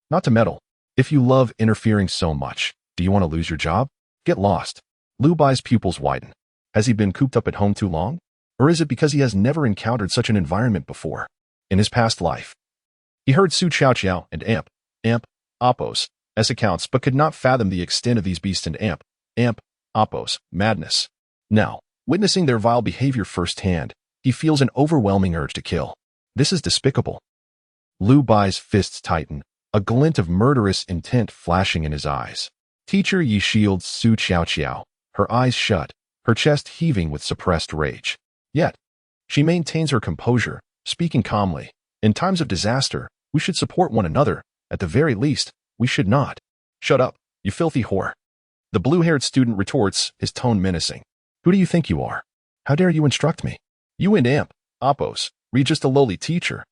not to meddle. If you love interfering so much, do you want to lose your job? Get lost. Lu Bai's pupils widen. Has he been cooped up at home too long? Or is it because he has never encountered such an environment before? In his past life, he heard Su Qiao and Oppos as accounts, but could not fathom the extent of these beasts and Oppos madness. Now, witnessing their vile behavior firsthand, he feels an overwhelming urge to kill. This is despicable. Lu Bai's fists tighten, a glint of murderous intent flashing in his eyes. Teacher Yi shields Su Qiao, her eyes shut, her chest heaving with suppressed rage. Yet, she maintains her composure, speaking calmly. In times of disaster, we should support one another. At the very least, we should not. Shut up, you filthy whore. The blue-haired student retorts, his tone menacing. Who do you think you are? How dare you instruct me? You and Oppos, read just a lowly teacher.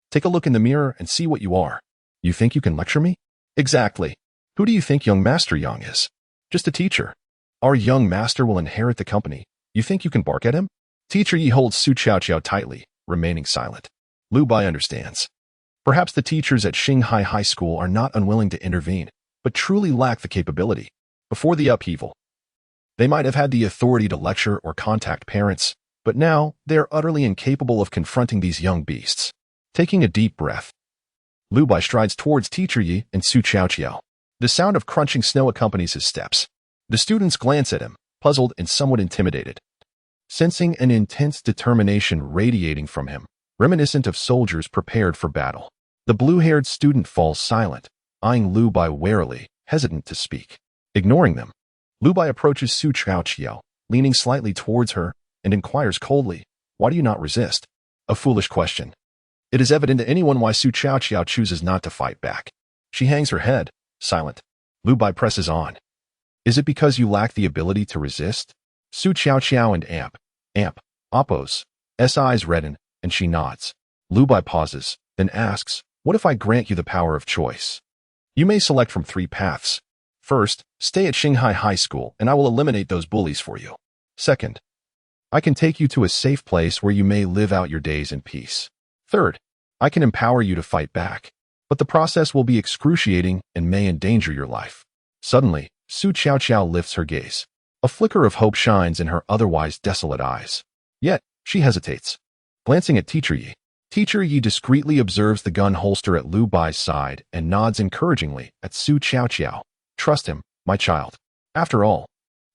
Take a look in the mirror and see what you are. You think you can lecture me? Exactly. Who do you think young Master Yang is? Just a teacher. Our young master will inherit the company. You think you can bark at him? Teacher Yi holds Su Qiao tightly, remaining silent. Lu Bai understands. Perhaps the teachers at Shanghai High School are not unwilling to intervene, but truly lack the capability. Before the upheaval, they might have had the authority to lecture or contact parents, but now they are utterly incapable of confronting these young beasts. Taking a deep breath, Lu Bai strides towards Teacher Yi and Su Qiao. The sound of crunching snow accompanies his steps. The students glance at him, puzzled and somewhat intimidated, sensing an intense determination radiating from him, reminiscent of soldiers prepared for battle. The blue-haired student falls silent, eyeing Lu Bai warily, hesitant to speak. Ignoring them, Lu Bai approaches Su Qiao, leaning slightly towards her, and inquires coldly, "Why do you not resist?" A foolish question. It is evident to anyone why Su Qiao chooses not to fight back. She hangs her head, silent. Lu Bai presses on. Is it because you lack the ability to resist? Su Qiao and Oppos' eyes redden, and she nods. Lu Bai pauses, then asks, "What if I grant you the power of choice? You may select from 3 paths. First, stay at Shanghai High School, and I will eliminate those bullies for you. Second, I can take you to a safe place where you may live out your days in peace. Third, I can empower you to fight back, but the process will be excruciating and may endanger your life." Suddenly, Su Qiao lifts her gaze. A flicker of hope shines in her otherwise desolate eyes. Yet, she hesitates. Glancing at Teacher Yi, Teacher Yi discreetly observes the gun holster at Lu Bai's side and nods encouragingly at Su Qiao. Trust him, my child. After all,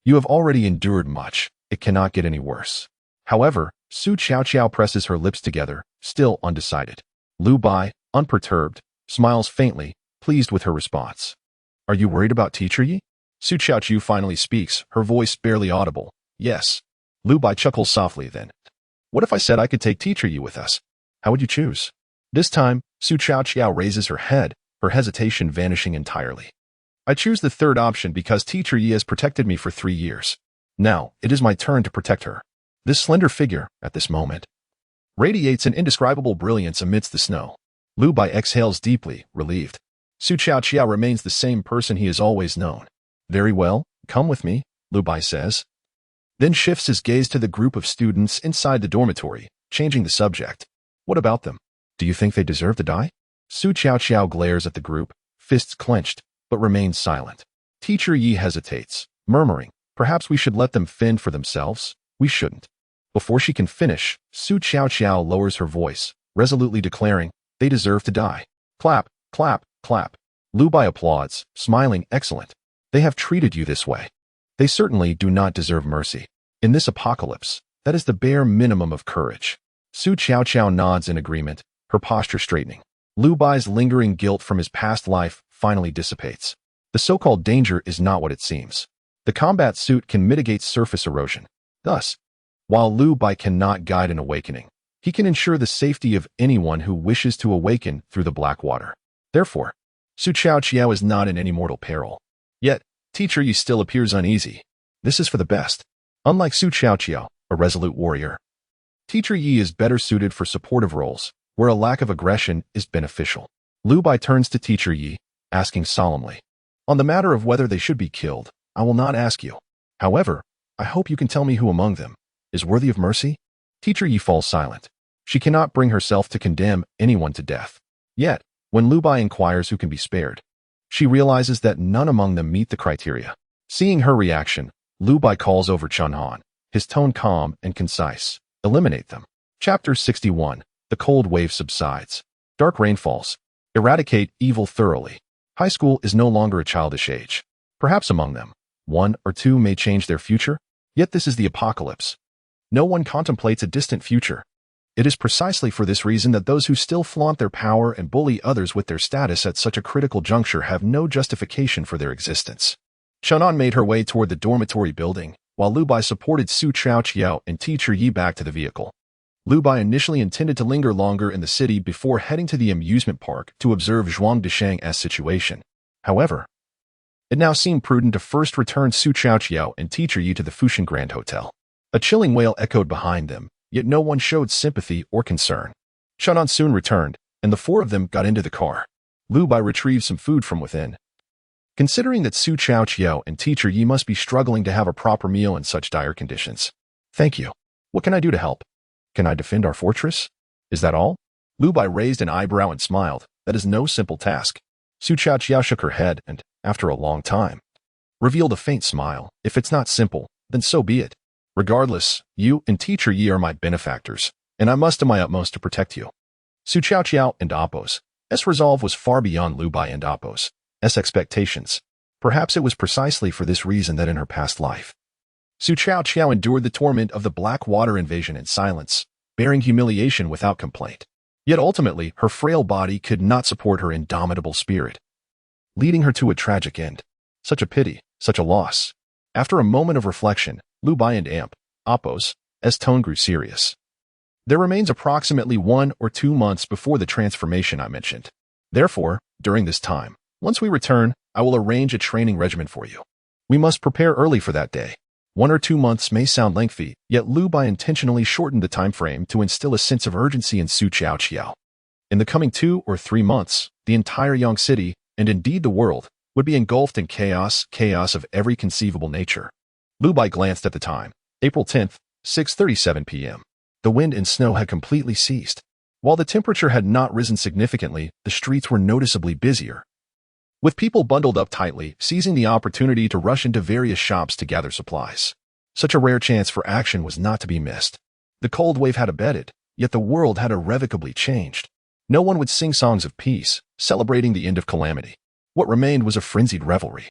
you have already endured much. It cannot get any worse. However, Su Qiao presses her lips together, still undecided. Lu Bai, unperturbed, smiles faintly, pleased with her response. Are you worried about Teacher Yi? Su Qiao finally speaks, her voice barely audible. Yes. Lu Bai chuckles softly then. What if I said I could take Teacher Yi with us? How would you choose? This time, Su Qiao raises her head, her hesitation vanishing entirely. I choose the third option because Teacher Yi has protected me for 3 years. Now, it is my turn to protect her. This slender figure, at this moment, radiates an indescribable brilliance amidst the snow. Lu Bai exhales deeply, relieved. Su Qiao remains the same person he has always known. Very well, come with me, Lu Bai says. Then shifts his gaze to the group of students inside the dormitory, changing the subject. What about them? Do you think they deserve to die? Su Qiao glares at the group, fists clenched, but remains silent. Teacher Yi hesitates, murmuring, perhaps we should let them fend for themselves. We shouldn't. Before she can finish, Su Qiao lowers her voice, resolutely declaring, they deserve to die. Clap, clap, clap. Lu Bai applauds, smiling, excellent. They have treated you this way. They certainly do not deserve mercy. In this apocalypse, that is the bare minimum of courage. Su Qiao nods in agreement, her posture straightening. Lu Bai's lingering guilt from his past life finally dissipates. The so-called danger is not what it seems. The combat suit can mitigate surface erosion. Thus, while Lu Bai cannot guide an awakening, he can ensure the safety of anyone who wishes to awaken through the black water. Therefore, Su Qiao is not in any mortal peril. Yet, Teacher Yi still appears uneasy. This is for the best. Unlike Su Qiao, a resolute warrior, Teacher Yi is better suited for supportive roles, where a lack of aggression is beneficial. Lu Bai turns to Teacher Yi, asking solemnly, on the matter of whether they should be killed, I will not ask you. However, I hope you can tell me who among them is worthy of mercy? Teacher Yi falls silent. She cannot bring herself to condemn anyone to death. Yet, when Lu Bai inquires who can be spared, she realizes that none among them meet the criteria. Seeing her reaction, Lu Bai calls over Chen Han, his tone calm and concise. Eliminate them. Chapter 61. The cold wave subsides. Dark rain falls. Eradicate evil thoroughly. High school is no longer a childish age. Perhaps among them, one or two may change their future, yet this is the apocalypse. No one contemplates a distant future. It is precisely for this reason that those who still flaunt their power and bully others with their status at such a critical juncture have no justification for their existence. Chenan made her way toward the dormitory building, while Lu Bai supported Su Qiao and Teacher Yi back to the vehicle. Lu Bai initially intended to linger longer in the city before heading to the amusement park to observe Zhuang Dishang's situation. However, it now seemed prudent to first return Su Qiao and Teacher Yi to the Fushan Grand Hotel. A chilling wail echoed behind them, yet no one showed sympathy or concern. Chenan soon returned, and the four of them got into the car. Lu Bai retrieved some food from within. Considering that Su Qiao and Teacher Yi must be struggling to have a proper meal in such dire conditions. Thank you. What can I do to help? Can I defend our fortress? Is that all? Lu Bai raised an eyebrow and smiled. That is no simple task. Su Qiao shook her head and, after a long time, revealed a faint smile. If it's not simple, then so be it. Regardless, you and Teacher Yi are my benefactors, and I must do my utmost to protect you. Su Qiao and Appo's resolve was far beyond Lu Bai and Appo's expectations. Perhaps it was precisely for this reason that in her past life, Su Qiao endured the torment of the Black Water invasion in silence, bearing humiliation without complaint. Yet ultimately, her frail body could not support her indomitable spirit, leading her to a tragic end. Such a pity, such a loss. After a moment of reflection, Lu Bai and Appo's tone grew serious. There remains approximately 1 or 2 months before the transformation I mentioned. Therefore, during this time, once we return, I will arrange a training regimen for you. We must prepare early for that day. 1 or 2 months may sound lengthy, yet Lu Bai intentionally shortened the time frame to instill a sense of urgency in Su Qiao. In the coming 2 or 3 months, the entire Yang City, and indeed the world, would be engulfed in chaos of every conceivable nature. Lu Bai glanced at the time. April 10th, 6:37 p.m. The wind and snow had completely ceased. While the temperature had not risen significantly, the streets were noticeably busier, with people bundled up tightly, seizing the opportunity to rush into various shops to gather supplies. Such a rare chance for action was not to be missed. The cold wave had abated, yet the world had irrevocably changed. No one would sing songs of peace, celebrating the end of calamity. What remained was a frenzied revelry.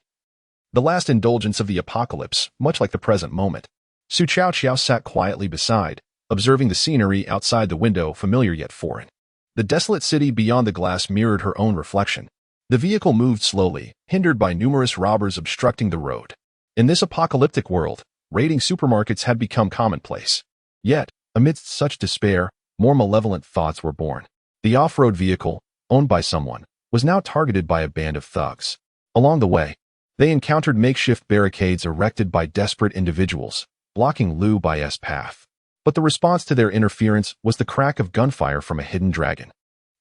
The last indulgence of the apocalypse, much like the present moment. Su Qiao sat quietly beside, observing the scenery outside the window, familiar yet foreign. The desolate city beyond the glass mirrored her own reflection. The vehicle moved slowly, hindered by numerous robbers obstructing the road. In this apocalyptic world, raiding supermarkets had become commonplace. Yet, amidst such despair, more malevolent thoughts were born. The off-road vehicle, owned by someone, was now targeted by a band of thugs. Along the way, they encountered makeshift barricades erected by desperate individuals, blocking Lu Bai's path. But the response to their interference was the crack of gunfire from a hidden dragon.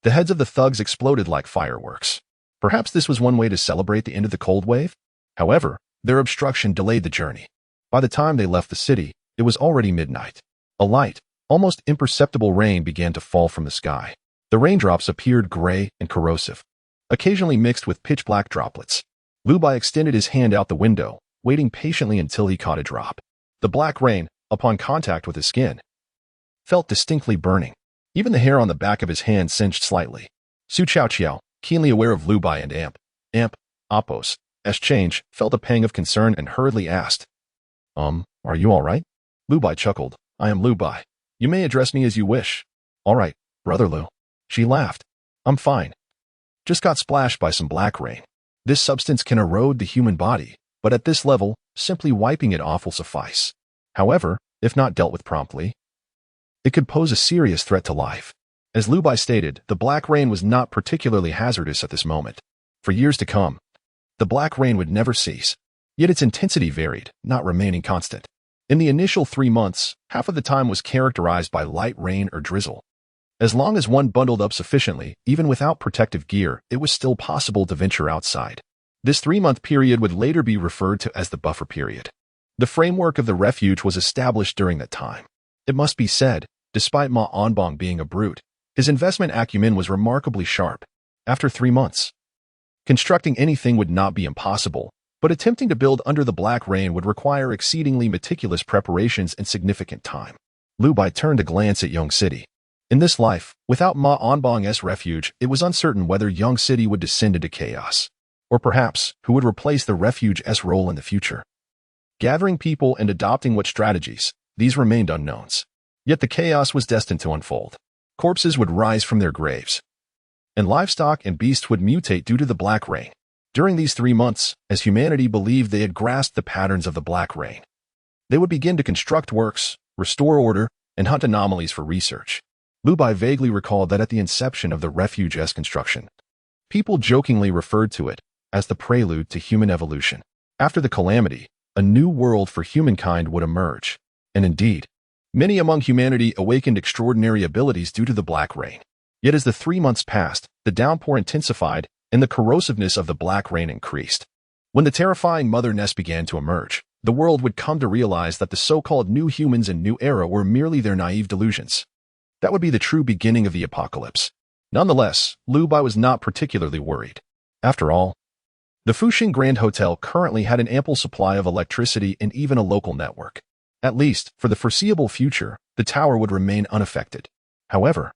The heads of the thugs exploded like fireworks. Perhaps this was one way to celebrate the end of the cold wave? However, their obstruction delayed the journey. By the time they left the city, it was already midnight. A light, Almost imperceptible rain began to fall from the sky. The raindrops appeared gray and corrosive, occasionally mixed with pitch-black droplets. Lu Bai extended his hand out the window, waiting patiently until he caught a drop. The black rain, upon contact with his skin, felt distinctly burning. Even the hair on the back of his hand singed slightly. Su Chaoqiao, keenly aware of Lu Bai and Appo's exchange, felt a pang of concern and hurriedly asked, are you all right? Lu Bai chuckled. I am Lu Bai. You may address me as you wish. All right, brother Lu. She laughed. I'm fine. Just got splashed by some black rain. This substance can erode the human body, but at this level, simply wiping it off will suffice. However, if not dealt with promptly, it could pose a serious threat to life. As Lu Bai stated, the black rain was not particularly hazardous at this moment. For years to come, the black rain would never cease. Yet its intensity varied, not remaining constant. In the initial 3 months, half of the time was characterized by light rain or drizzle. As long as one bundled up sufficiently, even without protective gear, it was still possible to venture outside. This 3-month period would later be referred to as the buffer period. The framework of the refuge was established during that time. It must be said, despite Ma Onbong being a brute, his investment acumen was remarkably sharp. After 3 months, constructing anything would not be impossible, but attempting to build under the black rain would require exceedingly meticulous preparations and significant time. Lu Bai turned a glance at Yong City. In this life, without Ma Onbong's refuge, it was uncertain whether Yong City would descend into chaos, or perhaps who would replace the refuge's role in the future. Gathering people and adopting what strategies, these remained unknowns. Yet the chaos was destined to unfold. Corpses would rise from their graves, and livestock and beasts would mutate due to the black rain. During these 3 months, as humanity believed they had grasped the patterns of the black rain, they would begin to construct works, restore order, and hunt anomalies for research. Lu Bai vaguely recalled that at the inception of the refuge's construction, people jokingly referred to it as the prelude to human evolution. After the calamity, a new world for humankind would emerge. And indeed, many among humanity awakened extraordinary abilities due to the black rain. Yet as the 3 months passed, the downpour intensified and the corrosiveness of the black rain increased. When the terrifying mother nest began to emerge, the world would come to realize that the so-called new humans and new era were merely their naive delusions. That would be the true beginning of the apocalypse. Nonetheless, Lu Bai was not particularly worried. After all, the Fuxing Grand Hotel currently had an ample supply of electricity and even a local network. At least, for the foreseeable future, the tower would remain unaffected. However,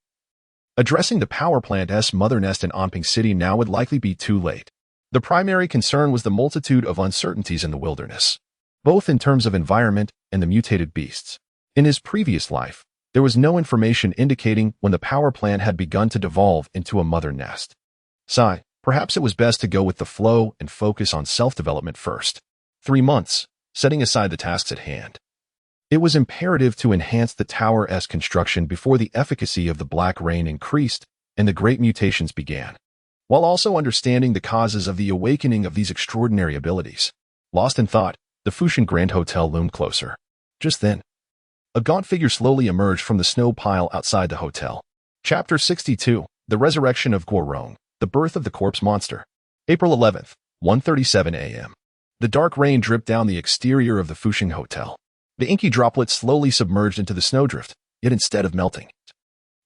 addressing the power plant's mother nest in Anping City now would likely be too late. The primary concern was the multitude of uncertainties in the wilderness, both in terms of environment and the mutated beasts. In his previous life, there was no information indicating when the power plant had begun to devolve into a mother nest. Perhaps it was best to go with the flow and focus on self-development first. 3 months, setting aside the tasks at hand. It was imperative to enhance the tower's construction before the efficacy of the black rain increased and the great mutations began, while also understanding the causes of the awakening of these extraordinary abilities. Lost in thought, the Fuxing Grand Hotel loomed closer. Just then, a gaunt figure slowly emerged from the snow pile outside the hotel. Chapter 62, The Resurrection of Guorong, The Birth of the Corpse Monster. April 11th, 1:37 a.m. The dark rain dripped down the exterior of the Fuxing Hotel. The inky droplets slowly submerged into the snowdrift, yet instead of melting,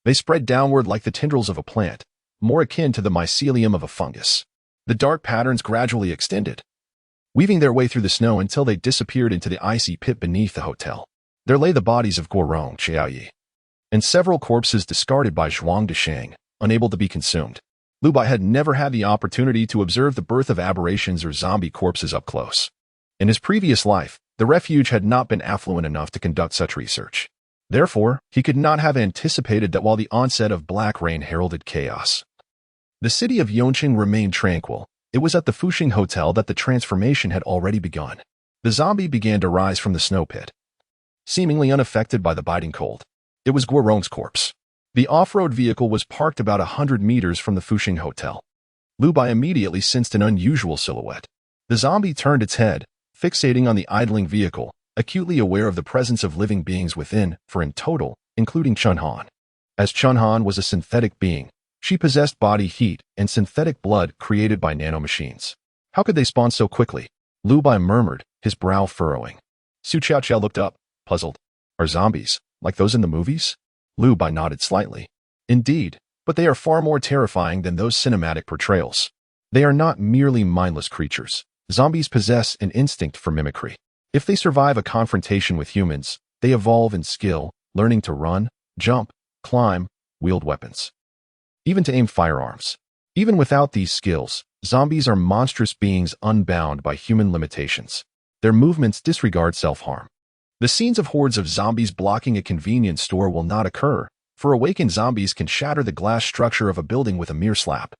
they spread downward like the tendrils of a plant, more akin to the mycelium of a fungus. The dark patterns gradually extended, weaving their way through the snow until they disappeared into the icy pit beneath the hotel. There lay the bodies of Guorong, Xiaoyi, and several corpses discarded by Zhuang Deshang, unable to be consumed. Lu Bai had never had the opportunity to observe the birth of aberrations or zombie corpses up close. In his previous life, the refuge had not been affluent enough to conduct such research. Therefore, he could not have anticipated that while the onset of black rain heralded chaos, the city of Yongqing remained tranquil. It was at the Fuxing Hotel that the transformation had already begun. The zombie began to rise from the snow pit, seemingly unaffected by the biting cold. It was Guorong's corpse. The off-road vehicle was parked about 100 meters from the Fuxing Hotel. Lu Bai immediately sensed an unusual silhouette. The zombie turned its head, fixating on the idling vehicle, acutely aware of the presence of living beings within, for in total, including Chun Han. As Chun Han was a synthetic being, she possessed body heat and synthetic blood created by nanomachines. How could they spawn so quickly? Lu Bai murmured, his brow furrowing. Su Chaoqiao looked up, puzzled. Are zombies, Like those in the movies? Lu Bai nodded slightly. Indeed, but they are far more terrifying than those cinematic portrayals. They are not merely mindless creatures. Zombies possess an instinct for mimicry. If they survive a confrontation with humans, they evolve in skill, learning to run, jump, climb, wield weapons, even to aim firearms. Even without these skills, zombies are monstrous beings unbound by human limitations. Their movements disregard self-harm. The scenes of hordes of zombies blocking a convenience store will not occur, for awakened zombies can shatter the glass structure of a building with a mere slap.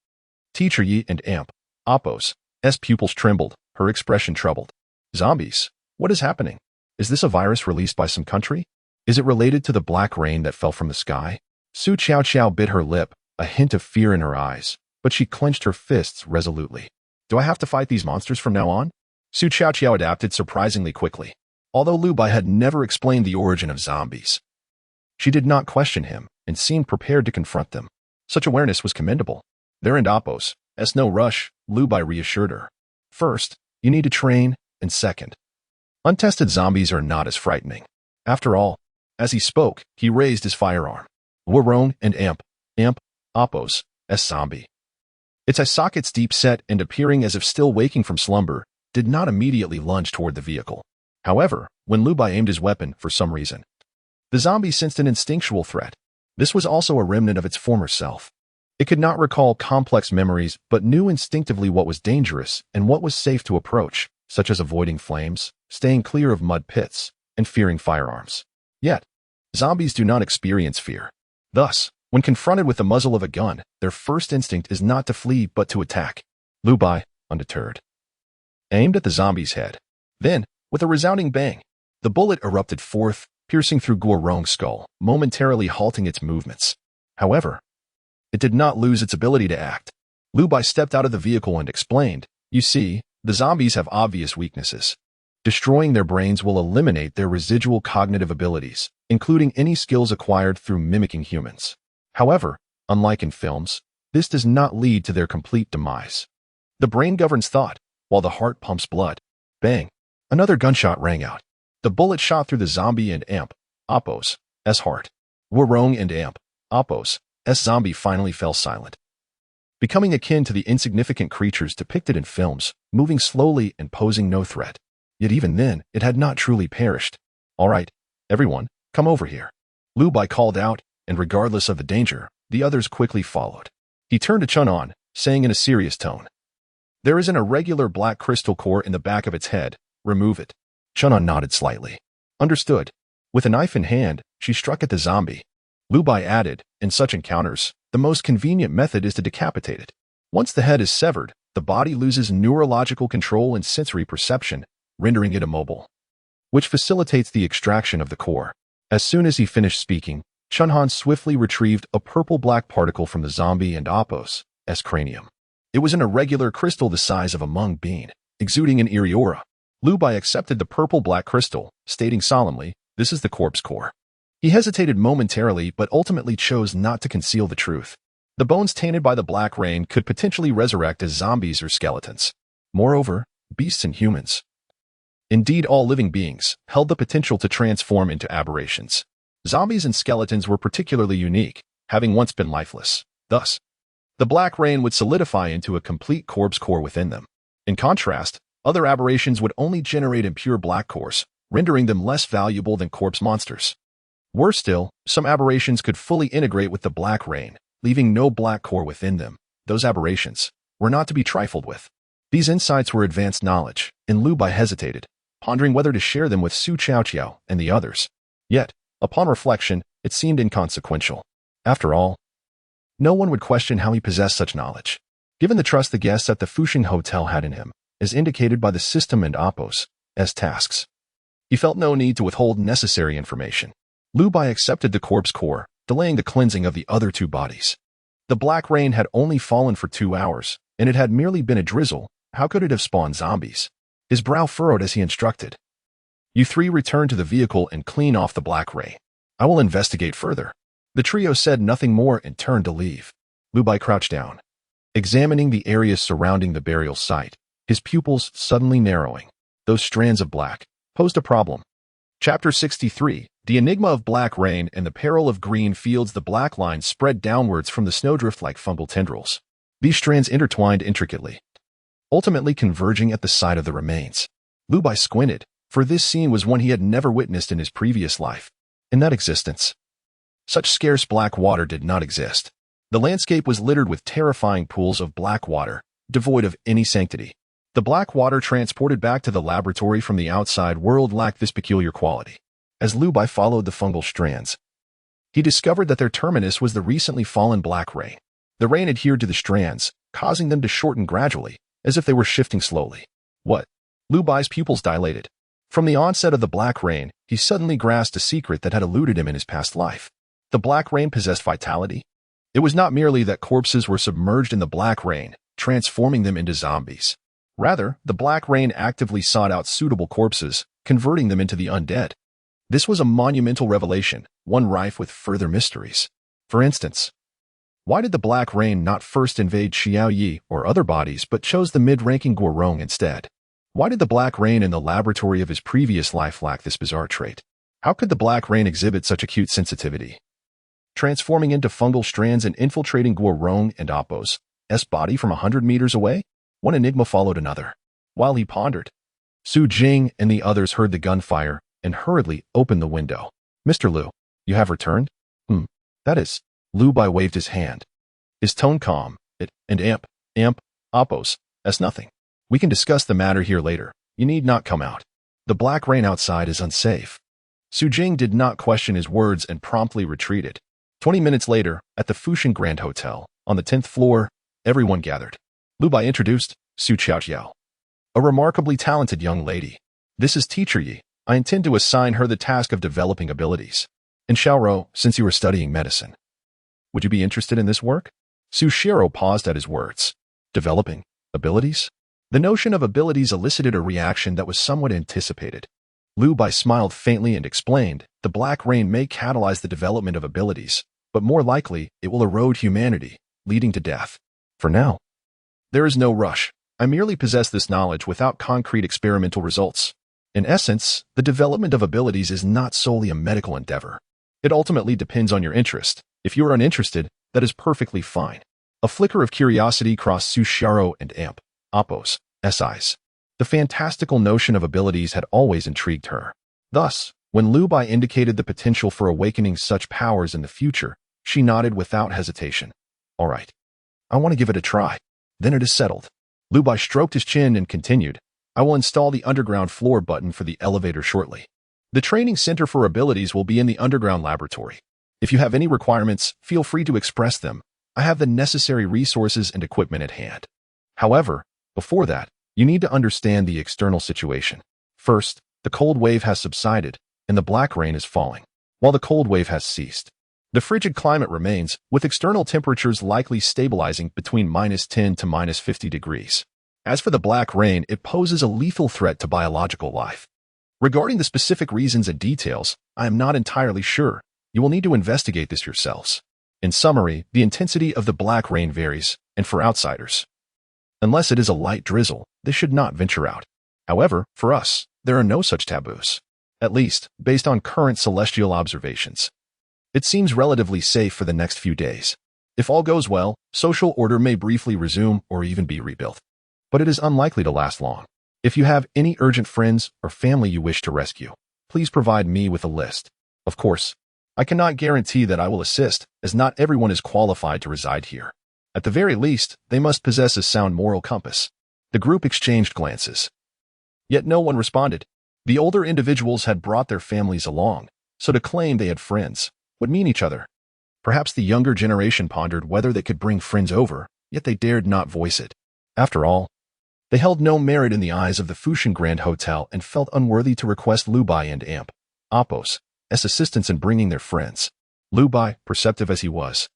Teacher Yi and Amp, Appo's pupils trembled, her expression troubled. Zombies? What is happening? Is this a virus released by some country? Is it related to the black rain that fell from the sky? Su Qiao bit her lip, a hint of fear in her eyes, but she clenched her fists resolutely. Do I have to fight these monsters from now on? Su Qiao adapted surprisingly quickly. Although Lu Bai had never explained the origin of zombies, she did not question him and seemed prepared to confront them. Such awareness was commendable. There and Appo's, no rush, Lu Bai reassured her. First, you need to train, and second, untested zombies are not as frightening. After all, as he spoke, he raised his firearm. Warone and Amp, Appo's, zombie. Its eye sockets deep set and appearing as if still waking from slumber, did not immediately lunge toward the vehicle. However, when Lu Bai aimed his weapon for some reason, the zombie sensed an instinctual threat. This was also a remnant of its former self. It could not recall complex memories but knew instinctively what was dangerous and what was safe to approach, such as avoiding flames, staying clear of mud pits, and fearing firearms. Yet, zombies do not experience fear. Thus, when confronted with the muzzle of a gun, their first instinct is not to flee but to attack. Lu Bai, undeterred, aimed at the zombie's head. Then, with a resounding bang, the bullet erupted forth, piercing through Guorong's skull, momentarily halting its movements. However, it did not lose its ability to act. Lu Bai stepped out of the vehicle and explained, "You see, the zombies have obvious weaknesses. Destroying their brains will eliminate their residual cognitive abilities, including any skills acquired through mimicking humans. However, unlike in films, this does not lead to their complete demise. The brain governs thought, while the heart pumps blood." Bang! Another gunshot rang out. The bullet shot through the zombie and Amp, Appo's heart. Warong and Amp, Appo's zombie finally fell silent, becoming akin to the insignificant creatures depicted in films, moving slowly and posing no threat. Yet even then, it had not truly perished. "All right, everyone, come over here," Lu Bai called out, and regardless of the danger, the others quickly followed. He turned to Chun'an, saying in a serious tone, "There is an irregular black crystal core in the back of its head. Remove it." Chun'an nodded slightly. Understood. With a knife in hand, she struck at the zombie. Lu Bai added, in such encounters, the most convenient method is to decapitate it. Once the head is severed, the body loses neurological control and sensory perception, rendering it immobile, which facilitates the extraction of the core. As soon as he finished speaking, Chun'an swiftly retrieved a purple-black particle from the zombie and Appo's cranium. It was an irregular crystal the size of a mung bean, exuding an eerie aura. Lu Bai accepted the purple-black crystal, stating solemnly, "This is the corpse core." He hesitated momentarily but ultimately chose not to conceal the truth. The bones tainted by the black rain could potentially resurrect as zombies or skeletons. Moreover, beasts and humans, indeed all living beings, held the potential to transform into aberrations. Zombies and skeletons were particularly unique, having once been lifeless. Thus, the black rain would solidify into a complete corpse core within them. In contrast, other aberrations would only generate impure black cores, rendering them less valuable than corpse monsters. Worse still, some aberrations could fully integrate with the black rain, leaving no black core within them. Those aberrations were not to be trifled with. These insights were advanced knowledge, and Lu Bai hesitated, pondering whether to share them with Su Qiao and the others. Yet, upon reflection, it seemed inconsequential. After all, no one would question how he possessed such knowledge. Given the trust the guests at the Fuxing Hotel had in him, as indicated by the system and Appo's tasks, he felt no need to withhold necessary information. Lu Bai accepted the corpse core, delaying the cleansing of the other two bodies. The black rain had only fallen for 2 hours, and it had merely been a drizzle. How could it have spawned zombies? His brow furrowed as he instructed, "You three return to the vehicle and clean off the black rain. I will investigate further." The trio said nothing more and turned to leave. Lu Bai crouched down, examining the area surrounding the burial site, his pupils suddenly narrowing. Those strands of black posed a problem. Chapter 63, The enigma of black rain and the peril of green fields. The black lines spread downwards from the snowdrift like fungal tendrils. These strands intertwined intricately, ultimately converging at the side of the remains. Lu Bai squinted, for this scene was one he had never witnessed in his previous life. In that existence, such scarce black water did not exist. The landscape was littered with terrifying pools of black water, devoid of any sanctity. The black water transported back to the laboratory from the outside world lacked this peculiar quality. As Lu Bai followed the fungal strands, he discovered that their terminus was the recently fallen black rain. The rain adhered to the strands, causing them to shorten gradually, as if they were shifting slowly. What? Lu Bai's pupils dilated. From the onset of the black rain, he suddenly grasped a secret that had eluded him in his past life. The black rain possessed vitality. It was not merely that corpses were submerged in the black rain, transforming them into zombies. Rather, the black rain actively sought out suitable corpses, converting them into the undead. This was a monumental revelation, one rife with further mysteries. For instance, why did the black rain not first invade Xiao Yi or other bodies but chose the mid-ranking Guorong instead? Why did the black rain in the laboratory of his previous life lack this bizarre trait? How could the black rain exhibit such acute sensitivity, transforming into fungal strands and infiltrating Guorong and Appo's body from 100 meters away? One enigma followed another. While he pondered, Su Jing and the others heard the gunfire and hurriedly opened the window. Mr. Lu, you have returned? That is. Lu Bai waved his hand, his tone calm. Appo's nothing. We can discuss the matter here later. You need not come out. The black rain outside is unsafe. Su Jing did not question his words and promptly retreated. 20 minutes later, at the Fushan Grand Hotel, on the 10th floor, everyone gathered. Lu Bai introduced Su Xiaojiao, a remarkably talented young lady. This is Teacher Yi. I intend to assign her the task of developing abilities. And Xiaoro, since you are studying medicine, would you be interested in this work? Su Xiaoro paused at his words. Developing abilities? The notion of abilities elicited a reaction that was somewhat anticipated. Lu Bai smiled faintly and explained, the black rain may catalyze the development of abilities, but more likely, it will erode humanity, leading to death. For now, there is no rush. I merely possess this knowledge without concrete experimental results. In essence, the development of abilities is not solely a medical endeavor. It ultimately depends on your interest. If you are uninterested, that is perfectly fine. A flicker of curiosity crossed Su Xiaoro and Appo's eyes. The fantastical notion of abilities had always intrigued her. Thus, when Lu Bai indicated the potential for awakening such powers in the future, she nodded without hesitation. All right. I want to give it a try. Then it is settled. Lu Bai stroked his chin and continued, I will install the underground floor button for the elevator shortly. The training center for abilities will be in the underground laboratory. If you have any requirements, feel free to express them. I have the necessary resources and equipment at hand. However, before that, you need to understand the external situation. First, the cold wave has subsided, and the black rain is falling. While the cold wave has ceased, the frigid climate remains, with external temperatures likely stabilizing between -10 to -50 degrees. As for the black rain, it poses a lethal threat to biological life. Regarding the specific reasons and details, I am not entirely sure. You will need to investigate this yourselves. In summary, the intensity of the black rain varies, and for outsiders, unless it is a light drizzle, they should not venture out. However, for us, there are no such taboos. At least, based on current celestial observations. It seems relatively safe for the next few days. If all goes well, social order may briefly resume or even be rebuilt. But it is unlikely to last long. If you have any urgent friends or family you wish to rescue, please provide me with a list. Of course, I cannot guarantee that I will assist, as not everyone is qualified to reside here. At the very least, they must possess a sound moral compass. The group exchanged glances. Yet no one responded. The older individuals had brought their families along, so to claim they had friends would mean each other. Perhaps the younger generation pondered whether they could bring friends over, yet they dared not voice it. After all, they held no merit in the eyes of the Fushan Grand Hotel and felt unworthy to request Lu Bai and Appo's assistance in bringing their friends. Lu Bai, perceptive as he was,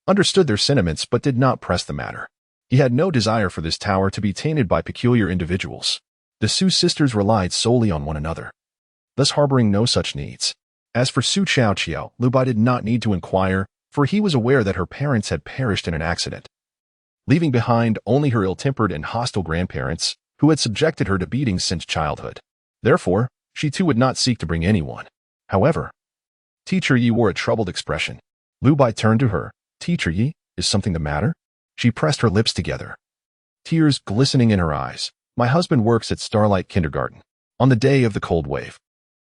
understood their sentiments but did not press the matter. He had no desire for this tower to be tainted by peculiar individuals. The Su sisters relied solely on one another, thus harboring no such needs. As for Su Xiaoqiao, Lu Bai did not need to inquire, for he was aware that her parents had perished in an accident, leaving behind only her ill-tempered and hostile grandparents, who had subjected her to beatings since childhood. Therefore, she too would not seek to bring anyone. However, Teacher Yi wore a troubled expression. Lu Bai turned to her. Teacher Yi, is something the matter? She pressed her lips together, tears glistening in her eyes. My husband works at Starlight Kindergarten. On the day of the cold wave,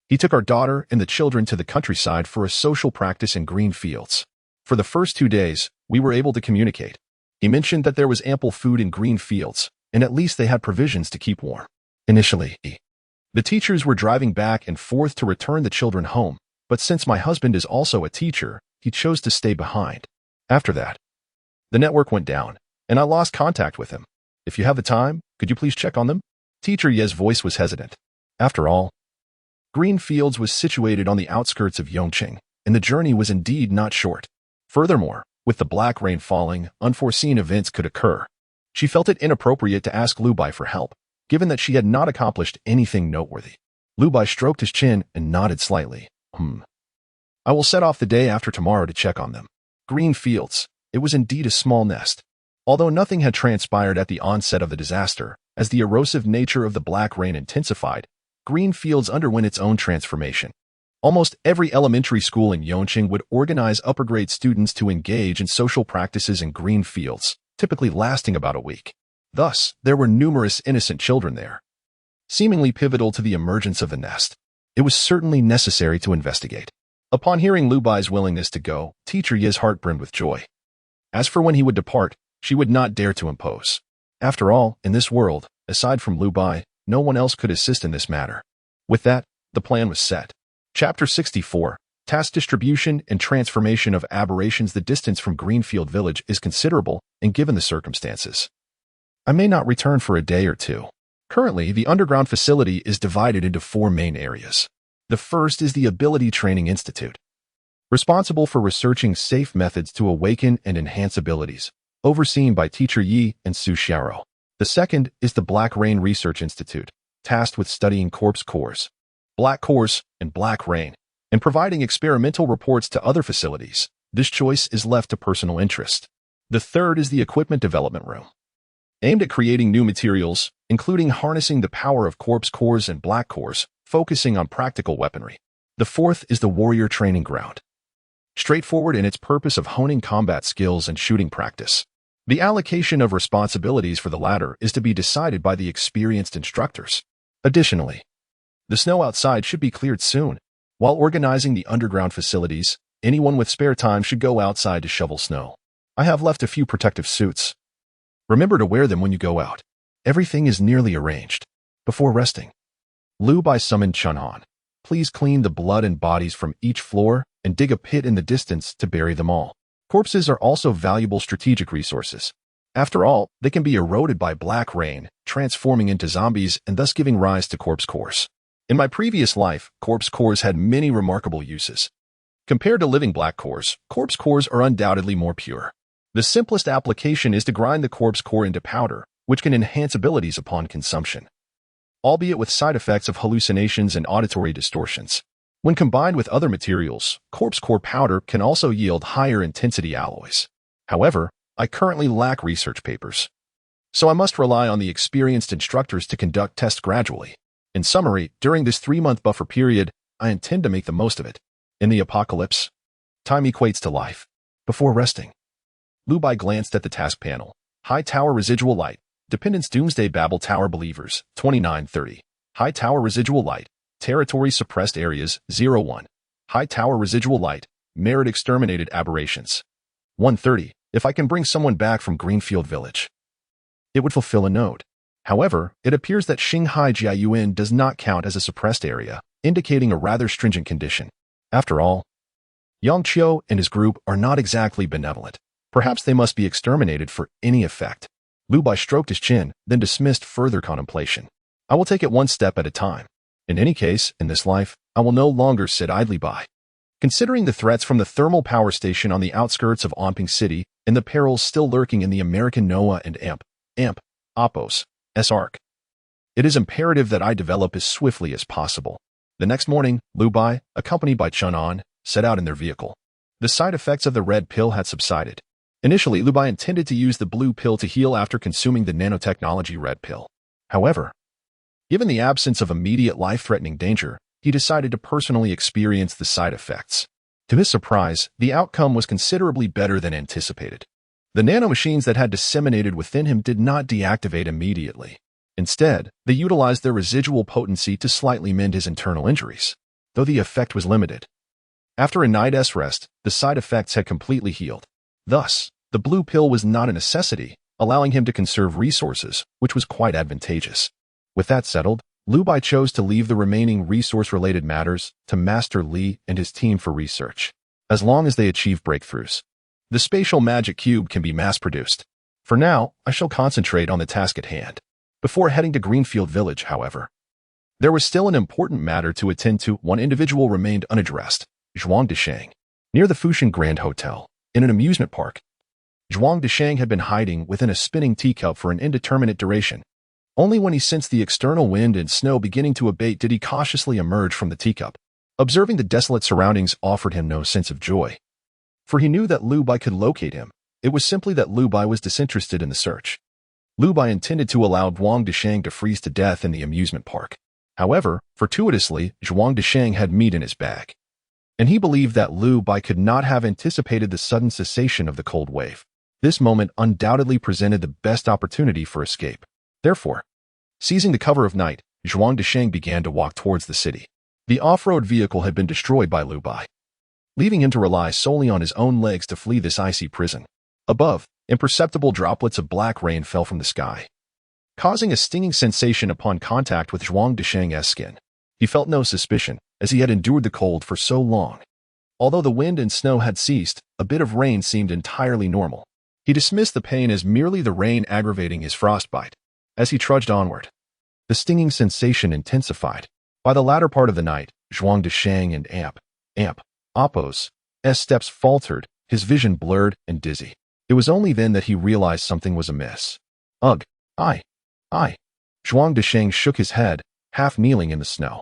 he took our daughter and the children to the countryside for a social practice in green fields. For the first 2 days, we were able to communicate. He mentioned that there was ample food in green fields, and at least they had provisions to keep warm. Initially, the teachers were driving back and forth to return the children home, but since my husband is also a teacher, he chose to stay behind. After that, the network went down, and I lost contact with him. If you have the time, could you please check on them? Teacher Ye's voice was hesitant. After all, Green Fields was situated on the outskirts of Yongqing, and the journey was indeed not short. Furthermore, with the black rain falling, unforeseen events could occur. She felt it inappropriate to ask Lu Bai for help, given that she had not accomplished anything noteworthy. Lu Bai stroked his chin and nodded slightly. I will set off the day after tomorrow to check on them. Green Fields. It was indeed a small nest. Although nothing had transpired at the onset of the disaster, as the erosive nature of the black rain intensified, Green Fields underwent its own transformation. Almost every elementary school in Yongqing would organize upper-grade students to engage in social practices in green fields, typically lasting about a week. Thus, there were numerous innocent children there. Seemingly pivotal to the emergence of the nest, it was certainly necessary to investigate. Upon hearing Lu Bai's willingness to go, Teacher Ye's heart brimmed with joy. As for when he would depart, she would not dare to impose. After all, in this world, aside from Lu Bai, no one else could assist in this matter. With that, the plan was set. Chapter 64. Task Distribution and Transformation of Aberrations. The distance from Greenfield Village is considerable, and given the circumstances, I may not return for a day or two. Currently, the underground facility is divided into 4 main areas. The first is the Ability Training Institute, responsible for researching safe methods to awaken and enhance abilities, overseen by Teacher Yi and Su Xiaoro. The second is the Black Rain Research Institute, tasked with studying corpse cores, black cores, and black rain, and providing experimental reports to other facilities. This choice is left to personal interest. The third is the Equipment Development Room, aimed at creating new materials, including harnessing the power of corpse cores and black cores, focusing on practical weaponry. The fourth is the Warrior Training Ground, straightforward in its purpose of honing combat skills and shooting practice. The allocation of responsibilities for the latter is to be decided by the experienced instructors. Additionally, the snow outside should be cleared soon. While organizing the underground facilities, anyone with spare time should go outside to shovel snow. I have left a few protective suits. Remember to wear them when you go out. Everything is nearly arranged. Before resting, Lu Bai summoned Chunhan. Please clean the blood and bodies from each floor and dig a pit in the distance to bury them all. Corpses are also valuable strategic resources. After all, they can be eroded by black rain, transforming into zombies and thus giving rise to corpse cores. In my previous life, corpse cores had many remarkable uses. Compared to living black cores, corpse cores are undoubtedly more pure. The simplest application is to grind the corpse core into powder, which can enhance abilities upon consumption, albeit with side effects of hallucinations and auditory distortions. When combined with other materials, corpse core powder can also yield higher intensity alloys. However, I currently lack research papers, so I must rely on the experienced instructors to conduct tests gradually. In summary, during this 3-month buffer period, I intend to make the most of it. In the apocalypse, time equates to life. Before resting, Lu Bai glanced at the task panel. High Tower Residual Light. Dependence Doomsday Babel Tower Believers, 2930. High Tower Residual Light. Territory Suppressed Areas, 01. High Tower Residual Light. Merit Exterminated Aberrations, 130. If I can bring someone back from Greenfield Village, it would fulfill a node. However, it appears that Xinghai Jiayuan does not count as a suppressed area, indicating a rather stringent condition. After all, Yongqiu and his group are not exactly benevolent. Perhaps they must be exterminated for any effect. Lu Bai stroked his chin, then dismissed further contemplation. I will take it one step at a time. In any case, in this life, I will no longer sit idly by, considering the threats from the thermal power station on the outskirts of Onping City and the perils still lurking in the American NOAA and Oppos, S-Arc. It is imperative that I develop as swiftly as possible. The next morning, Lu Bai, accompanied by Chun'an, set out in their vehicle. The side effects of the red pill had subsided. Initially, Lu Bai intended to use the blue pill to heal after consuming the nanotechnology red pill. However, given the absence of immediate life-threatening danger, he decided to personally experience the side effects. To his surprise, the outcome was considerably better than anticipated. The nanomachines that had disseminated within him did not deactivate immediately. Instead, they utilized their residual potency to slightly mend his internal injuries, though the effect was limited. After a night's rest, the side effects had completely healed. Thus, the blue pill was not a necessity, allowing him to conserve resources, which was quite advantageous. With that settled, Liu Bai chose to leave the remaining resource-related matters to Master Li and his team for research, as long as they achieve breakthroughs. The spatial magic cube can be mass-produced. For now, I shall concentrate on the task at hand. Before heading to Greenfield Village, however, there was still an important matter to attend to. One individual remained unaddressed, Zhuang Disheng, near the Fushan Grand Hotel, in an amusement park. Zhuang Disheng had been hiding within a spinning teacup for an indeterminate duration. Only when he sensed the external wind and snow beginning to abate did he cautiously emerge from the teacup. Observing the desolate surroundings offered him no sense of joy, for he knew that Liu Bai could locate him. It was simply that Liu Bai was disinterested in the search. Liu Bai intended to allow Zhuang Disheng to freeze to death in the amusement park. However, fortuitously, Zhuang Disheng had meat in his bag, and he believed that Liu Bai could not have anticipated the sudden cessation of the cold wave. This moment undoubtedly presented the best opportunity for escape. Therefore, seizing the cover of night, Zhuang Disheng began to walk towards the city. The off-road vehicle had been destroyed by Liu Bai, leaving him to rely solely on his own legs to flee this icy prison. Above, imperceptible droplets of black rain fell from the sky, causing a stinging sensation upon contact with Zhuang Disheng's skin. He felt no suspicion, as he had endured the cold for so long. Although the wind and snow had ceased, a bit of rain seemed entirely normal. He dismissed the pain as merely the rain aggravating his frostbite. As he trudged onward, the stinging sensation intensified. By the latter part of the night, Zhuang Disheng and Appo's steps faltered, his vision blurred and dizzy. It was only then that he realized something was amiss. Ugh, I. Zhuang Disheng shook his head, half kneeling in the snow.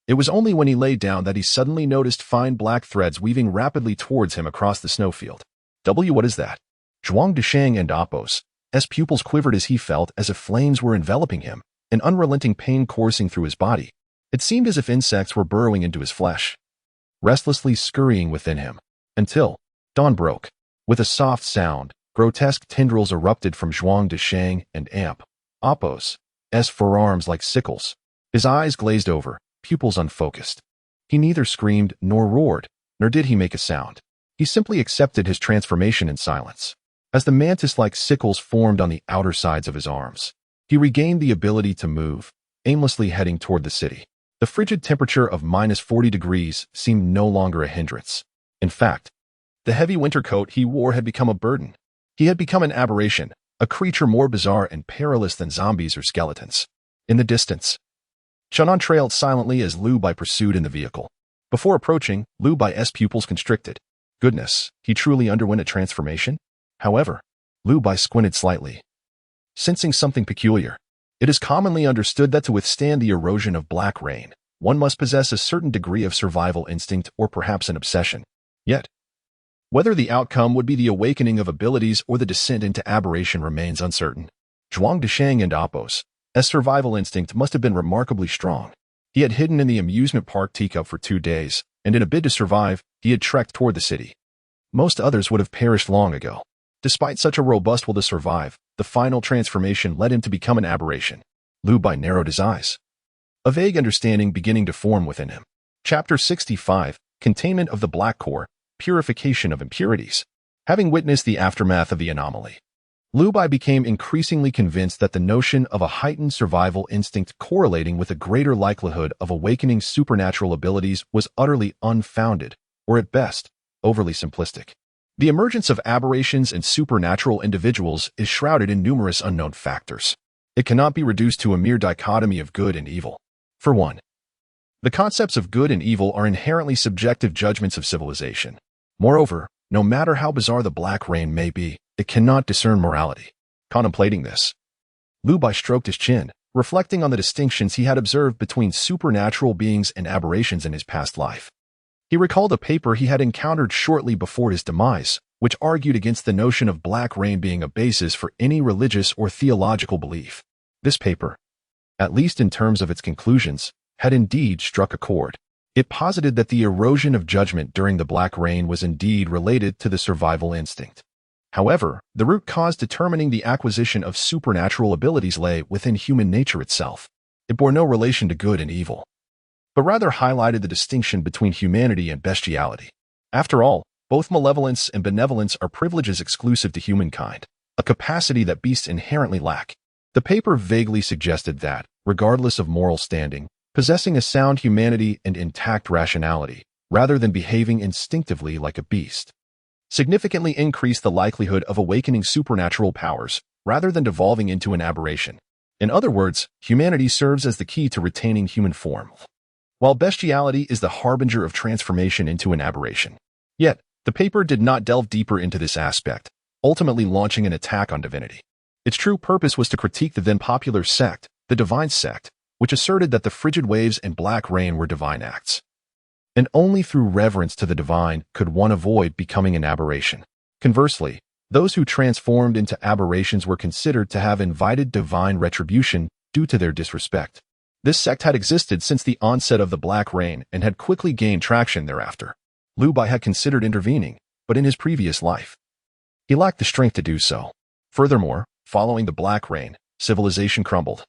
It was only when he lay down that he suddenly noticed fine black threads weaving rapidly towards him across the snowfield. What is that? Zhuang Disheng and Appo's pupils quivered as he felt as if flames were enveloping him, an unrelenting pain coursing through his body. It seemed as if insects were burrowing into his flesh, restlessly scurrying within him, until dawn broke. With a soft sound, grotesque tendrils erupted from Zhuang Disheng and Appo's forearms like sickles. His eyes glazed over, pupils unfocused. He neither screamed nor roared, nor did he make a sound. He simply accepted his transformation in silence. As the mantis-like sickles formed on the outer sides of his arms, he regained the ability to move, aimlessly heading toward the city. The frigid temperature of -40 degrees seemed no longer a hindrance. In fact, the heavy winter coat he wore had become a burden. He had become an aberration, a creature more bizarre and perilous than zombies or skeletons. In the distance, Shannon trailed silently as Liu Bai pursued in the vehicle. Before approaching, Liu Bai's pupils constricted. Goodness, he truly underwent a transformation? However, Liu Bai squinted slightly, sensing something peculiar. It is commonly understood that to withstand the erosion of black rain, one must possess a certain degree of survival instinct or perhaps an obsession. Yet, whether the outcome would be the awakening of abilities or the descent into aberration remains uncertain. Zhuang Disheng and Appo's survival instinct must have been remarkably strong. He had hidden in the amusement park teacup for 2 days, and in a bid to survive, he had trekked toward the city. Most others would have perished long ago. Despite such a robust will to survive, the final transformation led him to become an aberration. Liu Bai narrowed his eyes, a vague understanding beginning to form within him. Chapter 65, Containment of the Black Core, Purification of Impurities. Having witnessed the aftermath of the anomaly, Liu Bai became increasingly convinced that the notion of a heightened survival instinct correlating with a greater likelihood of awakening supernatural abilities was utterly unfounded, or at best, overly simplistic. The emergence of aberrations and supernatural individuals is shrouded in numerous unknown factors. It cannot be reduced to a mere dichotomy of good and evil. For one, the concepts of good and evil are inherently subjective judgments of civilization. Moreover, no matter how bizarre the black rain may be, it cannot discern morality. Contemplating this, Liu Bai stroked his chin, reflecting on the distinctions he had observed between supernatural beings and aberrations in his past life. He recalled a paper he had encountered shortly before his demise, which argued against the notion of black rain being a basis for any religious or theological belief. This paper, at least in terms of its conclusions, had indeed struck a chord. It posited that the erosion of judgment during the Black Rain was indeed related to the survival instinct. However, the root cause determining the acquisition of supernatural abilities lay within human nature itself. It bore no relation to good and evil, but rather highlighted the distinction between humanity and bestiality. After all, both malevolence and benevolence are privileges exclusive to humankind, a capacity that beasts inherently lack. The paper vaguely suggested that, regardless of moral standing, possessing a sound humanity and intact rationality, rather than behaving instinctively like a beast, significantly increased the likelihood of awakening supernatural powers, rather than devolving into an aberration. In other words, humanity serves as the key to retaining human form, while bestiality is the harbinger of transformation into an aberration. Yet, the paper did not delve deeper into this aspect, ultimately launching an attack on divinity. Its true purpose was to critique the then popular sect, the Divine Sect, which asserted that the frigid waves and black rain were divine acts. And only through reverence to the divine could one avoid becoming an aberration. Conversely, those who transformed into aberrations were considered to have invited divine retribution due to their disrespect. This sect had existed since the onset of the Black Rain and had quickly gained traction thereafter. Liu Bai had considered intervening, but in his previous life, he lacked the strength to do so. Furthermore, following the Black Rain, civilization crumbled,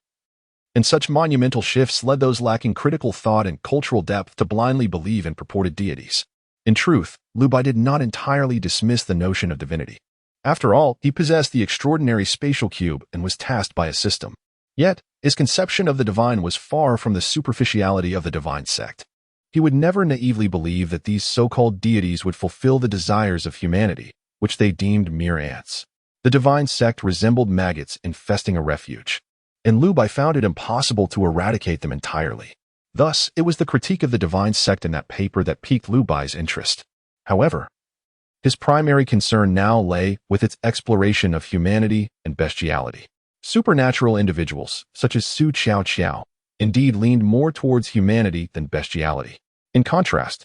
and such monumental shifts led those lacking critical thought and cultural depth to blindly believe in purported deities. In truth, Liu Bai did not entirely dismiss the notion of divinity. After all, he possessed the extraordinary spatial cube and was tasked by a system. Yet, his conception of the divine was far from the superficiality of the Divine Sect. He would never naively believe that these so-called deities would fulfill the desires of humanity, which they deemed mere ants. The Divine Sect resembled maggots infesting a refuge, and Liu Bai found it impossible to eradicate them entirely. Thus, it was the critique of the Divine Sect in that paper that piqued Liu Bai's interest. However, his primary concern now lay with its exploration of humanity and bestiality. Supernatural individuals, such as Su Qiao, indeed leaned more towards humanity than bestiality. In contrast,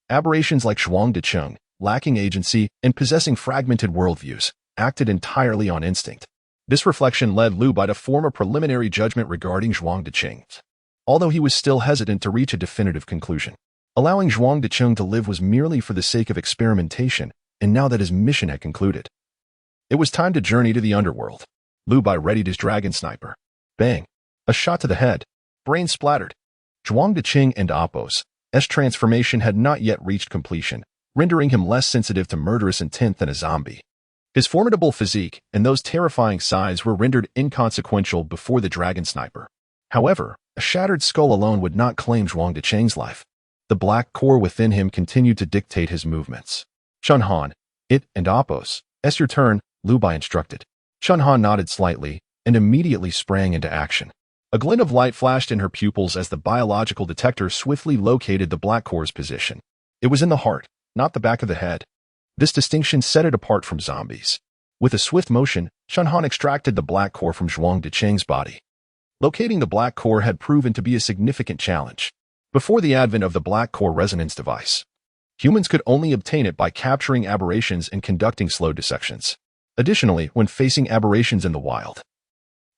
aberrations like Zhuang Decheng, lacking agency and possessing fragmented worldviews, acted entirely on instinct. This reflection led Liu Bai to form a preliminary judgment regarding Zhuang Decheng, although he was still hesitant to reach a definitive conclusion. Allowing Zhuang Decheng to live was merely for the sake of experimentation, and now that his mission had concluded, it was time to journey to the underworld. Liu Bai readied his dragon sniper. Bang! A shot to the head. Brain splattered. Zhuang Decheng and Appo's transformation had not yet reached completion, rendering him less sensitive to murderous intent than a zombie. His formidable physique and those terrifying size were rendered inconsequential before the dragon sniper. However, a shattered skull alone would not claim Zhuang Decheng's life. The black core within him continued to dictate his movements. Chun Han, it and Appo's, your turn, Liu Bai instructed. Chun Han nodded slightly and immediately sprang into action. A glint of light flashed in her pupils as the biological detector swiftly located the black core's position. It was in the heart, not the back of the head. This distinction set it apart from zombies. With a swift motion, Chun Han extracted the black core from Zhuang Decheng's body. Locating the black core had proven to be a significant challenge. Before the advent of the black core resonance device, humans could only obtain it by capturing aberrations and conducting slow dissections. Additionally, when facing aberrations in the wild,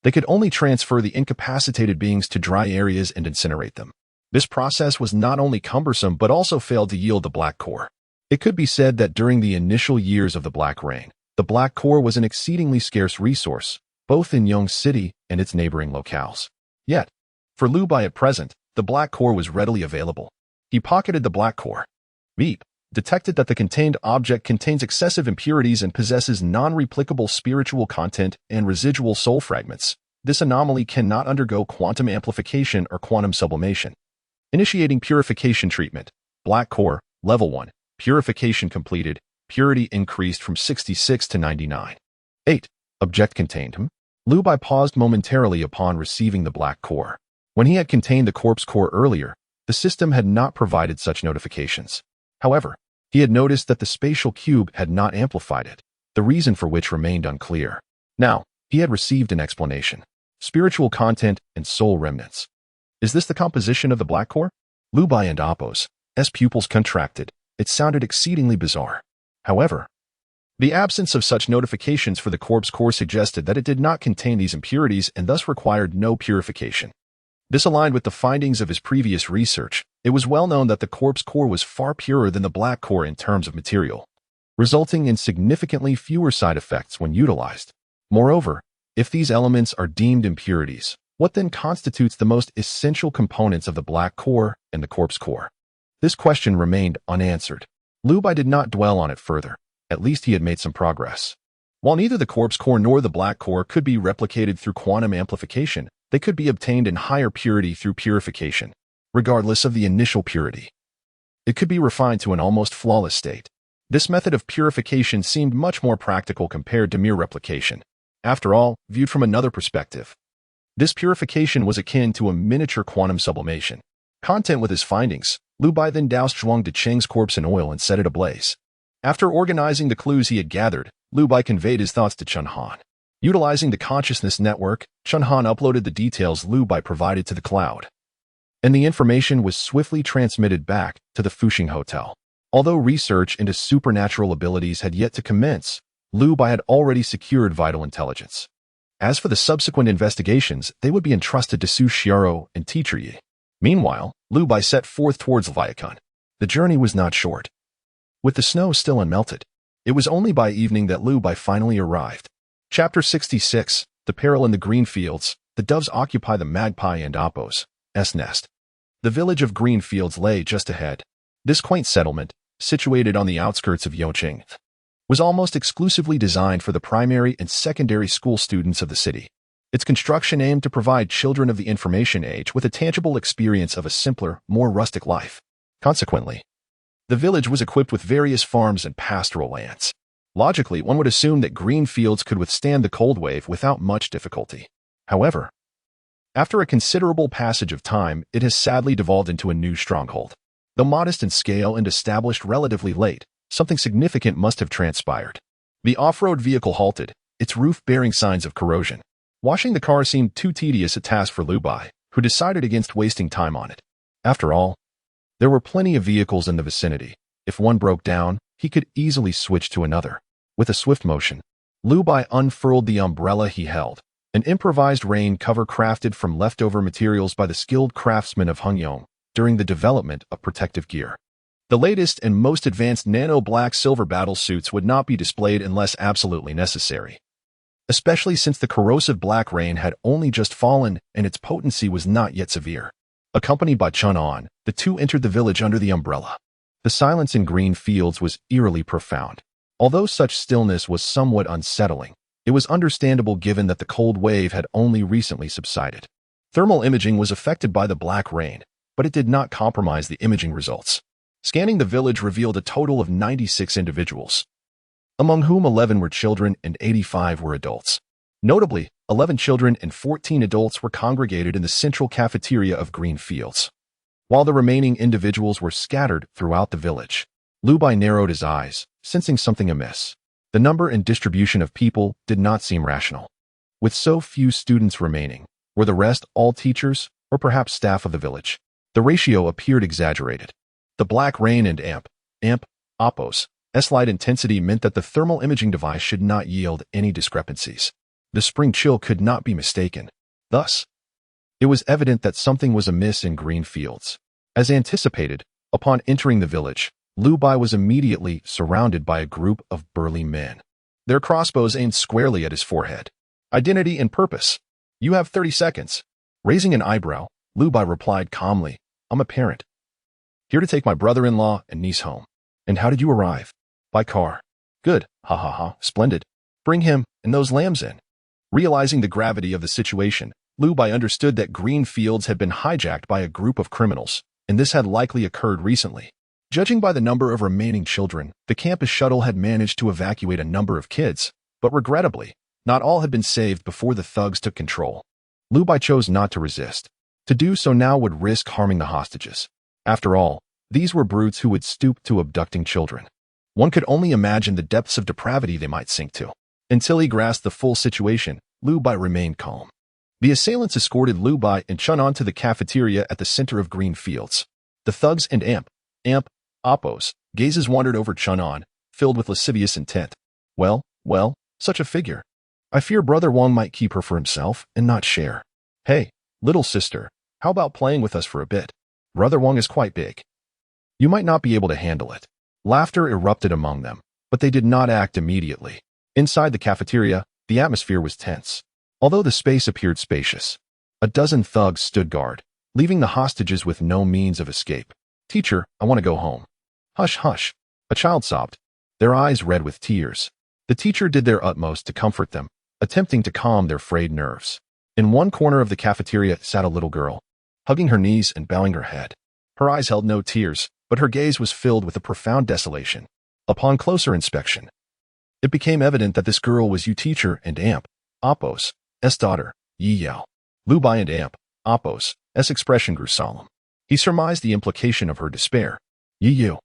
they could only transfer the incapacitated beings to dry areas and incinerate them. This process was not only cumbersome but also failed to yield the black core. It could be said that during the initial years of the Black Rain, the black core was an exceedingly scarce resource, both in Yongqing City and its neighboring locales. Yet, for Liu Bai at present, the black core was readily available. He pocketed the black core. Beep. Detected that the contained object contains excessive impurities and possesses non-replicable spiritual content and residual soul fragments. This anomaly cannot undergo quantum amplification or quantum sublimation. Initiating purification treatment. Black core, level 1. Purification completed. Purity increased from 66 to 99. 8. Object contained. Liu Bai paused momentarily upon receiving the black core. When he had contained the corpse core earlier, the system had not provided such notifications. However, he had noticed that the spatial cube had not amplified it, the reason for which remained unclear. Now, he had received an explanation. Spiritual content and soul remnants. Is this the composition of the black core? Liu Bai and Appo's pupils contracted. It sounded exceedingly bizarre. However, the absence of such notifications for the corpse core suggested that it did not contain these impurities and thus required no purification. This aligned with the findings of his previous research, It was well known that the corpse core was far purer than the black core in terms of material, resulting in significantly fewer side effects when utilized. Moreover, if these elements are deemed impurities, what then constitutes the most essential components of the black core and the corpse core? This question remained unanswered. Liu Bai did not dwell on it further. At least he had made some progress. While neither the corpse core nor the black core could be replicated through quantum amplification, they could be obtained in higher purity through purification, regardless of the initial purity. It could be refined to an almost flawless state. This method of purification seemed much more practical compared to mere replication. After all, viewed from another perspective, this purification was akin to a miniature quantum sublimation. Content with his findings, Liu Bai then doused Zhuang Decheng's corpse in oil and set it ablaze. After organizing the clues he had gathered, Liu Bai conveyed his thoughts to Chen Han. Utilizing the consciousness network, Chen Han uploaded the details Liu Bai provided to the cloud, and the information was swiftly transmitted back to the Fuxing Hotel. Although research into supernatural abilities had yet to commence, Liu Bai had already secured vital intelligence. As for the subsequent investigations, they would be entrusted to Su Xiao and Teacher Yi. Meanwhile, Liu Bai set forth towards Leviathan. The journey was not short. With the snow still unmelted, it was only by evening that Liu Bai finally arrived. Chapter 66, The Peril in the Green Fields. The doves occupy the magpie and Appo's nest. The village of Green Fields lay just ahead. This quaint settlement, situated on the outskirts of Yongqing, was almost exclusively designed for the primary and secondary school students of the city. Its construction aimed to provide children of the information age with a tangible experience of a simpler, more rustic life. Consequently, the village was equipped with various farms and pastoral lands. Logically, one would assume that Green Fields could withstand the cold wave without much difficulty. However, after a considerable passage of time, it has sadly devolved into a new stronghold. Though modest in scale and established relatively late, something significant must have transpired. The off-road vehicle halted, its roof bearing signs of corrosion. Washing the car seemed too tedious a task for Liu Bai, who decided against wasting time on it. After all, there were plenty of vehicles in the vicinity. If one broke down, he could easily switch to another. With a swift motion, Liu Bai unfurled the umbrella he held, an improvised rain cover crafted from leftover materials by the skilled craftsmen of Hengyong during the development of protective gear. The latest and most advanced nano-black-silver battle suits would not be displayed unless absolutely necessary, especially since the corrosive black rain had only just fallen and its potency was not yet severe. Accompanied by Chen Han, the two entered the village under the umbrella. The silence in Green Fields was eerily profound. Although such stillness was somewhat unsettling, it was understandable given that the cold wave had only recently subsided. Thermal imaging was affected by the black rain, but it did not compromise the imaging results. Scanning the village revealed a total of 96 individuals, among whom 11 were children and 85 were adults. Notably, 11 children and 14 adults were congregated in the central cafeteria of Green Fields, while the remaining individuals were scattered throughout the village. Liu Bai narrowed his eyes, sensing something amiss. The number and distribution of people did not seem rational. With so few students remaining, were the rest all teachers or perhaps staff of the village? The ratio appeared exaggerated. The black rain and Appo's light intensity meant that the thermal imaging device should not yield any discrepancies. The spring chill could not be mistaken. Thus, it was evident that something was amiss in Green Fields. As anticipated, upon entering the village, Liu Bai was immediately surrounded by a group of burly men. Their crossbows aimed squarely at his forehead. Identity and purpose. You have 30 seconds. Raising an eyebrow, Liu Bai replied calmly, I'm a parent. Here to take my brother-in-law and niece home. And how did you arrive? By car. Good, ha ha ha, splendid. Bring him and those lambs in. Realizing the gravity of the situation, Liu Bai understood that Green Fields had been hijacked by a group of criminals, and this had likely occurred recently. Judging by the number of remaining children, the campus shuttle had managed to evacuate a number of kids, but regrettably, not all had been saved before the thugs took control. Liu Bai chose not to resist. To do so now would risk harming the hostages. After all, these were brutes who would stoop to abducting children. One could only imagine the depths of depravity they might sink to. Until he grasped the full situation, Liu Bai remained calm. The assailants escorted Liu Bai and Chen Han to the cafeteria at the center of Green Fields. The thugs and Appo's gazes wandered over Chen Han, filled with lascivious intent. Well, such a figure. I fear Brother Wang might keep her for himself and not share. Hey, little sister, how about playing with us for a bit? Brother Wang is quite big. You might not be able to handle it. Laughter erupted among them, but they did not act immediately. Inside the cafeteria, the atmosphere was tense. Although the space appeared spacious, a dozen thugs stood guard, leaving the hostages with no means of escape. Teacher, I want to go home. Hush, hush. A child sobbed, their eyes red with tears. The teacher did their utmost to comfort them, attempting to calm their frayed nerves. In one corner of the cafeteria sat a little girl, hugging her knees and bowing her head. Her eyes held no tears, but her gaze was filled with a profound desolation. Upon closer inspection, it became evident that this girl was Yu teacher and Amp, Appo's daughter, Yi Yao. Lu Bai and Amp, Appo's expression grew solemn. He surmised the implication of her despair. Yi Yu.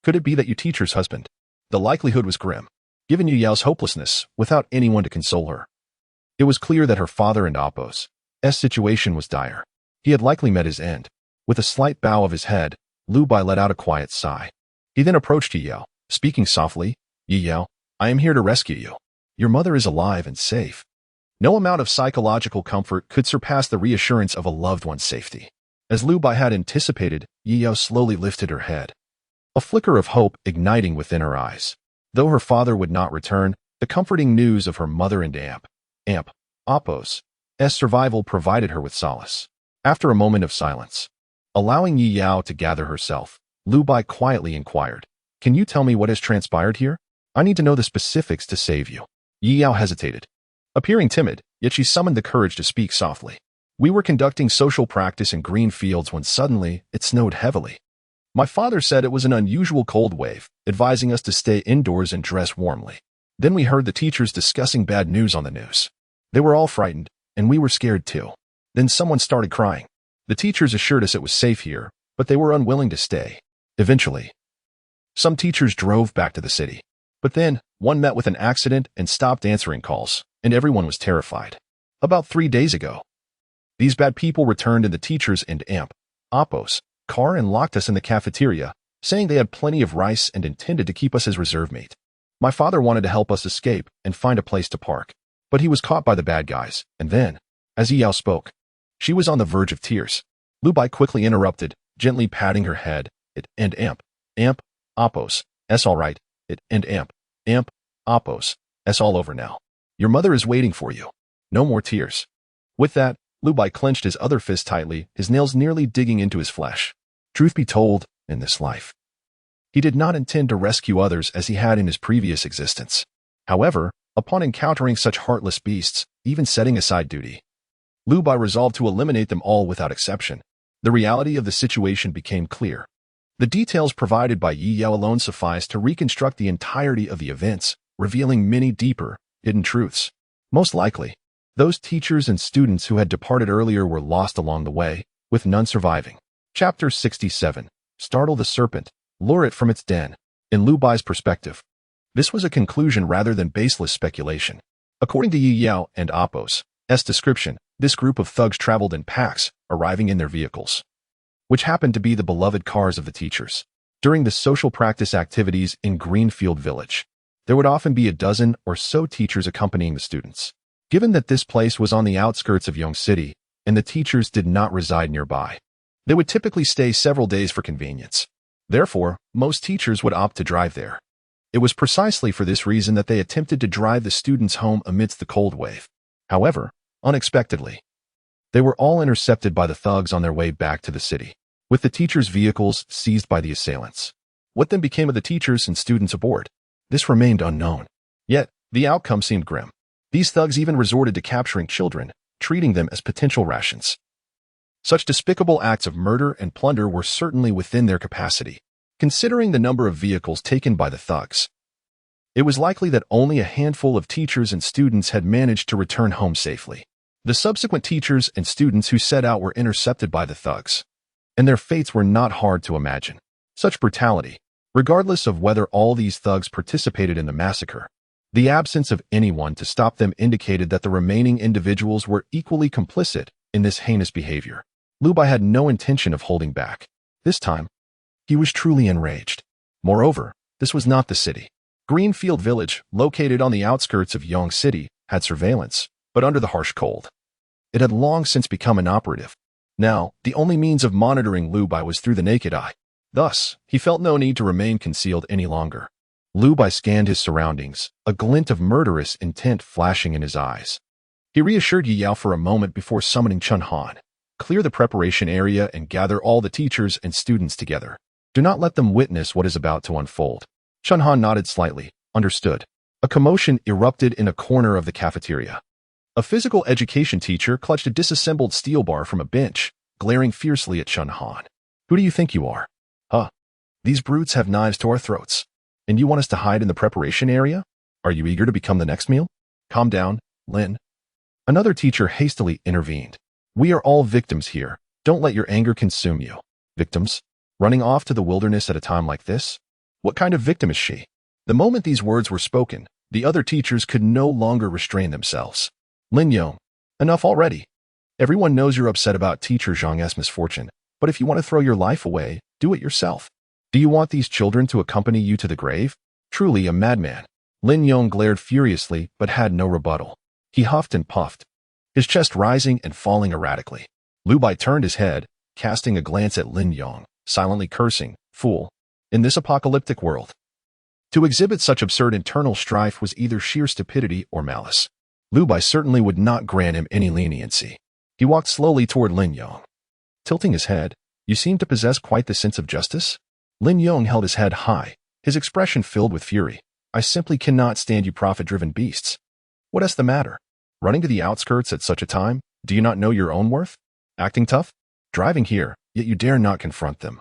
Could it be that Yu teacher's husband? The likelihood was grim, given Yu Yao's hopelessness without anyone to console her. It was clear that her father and Appo's situation was dire. He had likely met his end. With a slight bow of his head, Lu Bai let out a quiet sigh. He then approached Yi Yao, speaking softly, Yi Yao, I am here to rescue you. Your mother is alive and safe. No amount of psychological comfort could surpass the reassurance of a loved one's safety. As Lu Bai had anticipated, Yi Yao slowly lifted her head, a flicker of hope igniting within her eyes. Though her father would not return, the comforting news of her mother and Appo's survival provided her with solace. After a moment of silence, allowing Yi Yao to gather herself, Lu Bai quietly inquired, Can you tell me what has transpired here? I need to know the specifics to save you. Yi Yao hesitated, appearing timid, yet she summoned the courage to speak softly. We were conducting social practice in green fields when suddenly it snowed heavily. My father said it was an unusual cold wave, advising us to stay indoors and dress warmly. Then we heard the teachers discussing bad news on the news. They were all frightened, and we were scared too. Then someone started crying. The teachers assured us it was safe here, but they were unwilling to stay. Eventually, some teachers drove back to the city. But then, one met with an accident and stopped answering calls, and everyone was terrified. About 3 days ago, these bad people returned in the teachers and Appo's car and locked us in the cafeteria, saying they had plenty of rice and intended to keep us as reserve mate. My father wanted to help us escape and find a place to park, but he was caught by the bad guys, and then, as Yi Yao spoke, she was on the verge of tears. Lu Bai quickly interrupted, gently patting her head. Appo's all right. Appo's all over now. Your mother is waiting for you. No more tears. With that, Lu Bai clenched his other fist tightly, his nails nearly digging into his flesh. Truth be told, in this life, he did not intend to rescue others as he had in his previous existence. However, upon encountering such heartless beasts, even setting aside duty, Lu Bai resolved to eliminate them all without exception. The reality of the situation became clear. The details provided by Yi Yao alone sufficed to reconstruct the entirety of the events, revealing many deeper, hidden truths. Most likely, those teachers and students who had departed earlier were lost along the way, with none surviving. Chapter 67. Startle the serpent, lure it from its den. In Lu Bai's perspective, this was a conclusion rather than baseless speculation. According to Yi Yao and Appo's description, this group of thugs traveled in packs, arriving in their vehicles, which happened to be the beloved cars of the teachers. During the social practice activities in Greenfield Village, there would often be a dozen or so teachers accompanying the students. Given that this place was on the outskirts of Yongqing City, and the teachers did not reside nearby, they would typically stay several days for convenience. Therefore, most teachers would opt to drive there. It was precisely for this reason that they attempted to drive the students home amidst the cold wave. However, unexpectedly, they were all intercepted by the thugs on their way back to the city, with the teachers' vehicles seized by the assailants. What then became of the teachers and students aboard? This remained unknown. Yet, the outcome seemed grim. These thugs even resorted to capturing children, treating them as potential rations. Such despicable acts of murder and plunder were certainly within their capacity, considering the number of vehicles taken by the thugs. It was likely that only a handful of teachers and students had managed to return home safely. The subsequent teachers and students who set out were intercepted by the thugs, and their fates were not hard to imagine. Such brutality, regardless of whether all these thugs participated in the massacre, the absence of anyone to stop them indicated that the remaining individuals were equally complicit in this heinous behavior. Lu Bai had no intention of holding back. This time, he was truly enraged. Moreover, this was not the city. Greenfield Village, located on the outskirts of Yongqing City, had surveillance, but under the harsh cold. It had long since become inoperative. Now, the only means of monitoring Lu Bai was through the naked eye. Thus, he felt no need to remain concealed any longer. Lu Bai scanned his surroundings, a glint of murderous intent flashing in his eyes. He reassured Yi Yao for a moment before summoning Chun Han. Clear the preparation area and gather all the teachers and students together. Do not let them witness what is about to unfold. Chun Han nodded slightly, understood. A commotion erupted in a corner of the cafeteria. A physical education teacher clutched a disassembled steel bar from a bench, glaring fiercely at Chun Han. Who do you think you are? Huh? These brutes have knives to our throats. And you want us to hide in the preparation area? Are you eager to become the next meal? Calm down, Lin. Another teacher hastily intervened. We are all victims here. Don't let your anger consume you. Victims? Running off to the wilderness at a time like this? What kind of victim is she? The moment these words were spoken, the other teachers could no longer restrain themselves. Lin Yong, enough already. Everyone knows you're upset about teacher Zhang's misfortune, but if you want to throw your life away, do it yourself. Do you want these children to accompany you to the grave? Truly a madman. Lin Yong glared furiously but had no rebuttal. He huffed and puffed, his chest rising and falling erratically. Lu Bai turned his head, casting a glance at Lin Yong, silently cursing, fool. In this apocalyptic world, to exhibit such absurd internal strife was either sheer stupidity or malice. Lu Bai certainly would not grant him any leniency. He walked slowly toward Lin Yong. Tilting his head, you seem to possess quite the sense of justice? Lin Yong held his head high, his expression filled with fury. I simply cannot stand you profit-driven beasts. What is the matter? Running to the outskirts at such a time? Do you not know your own worth? Acting tough? Driving here, yet you dare not confront them.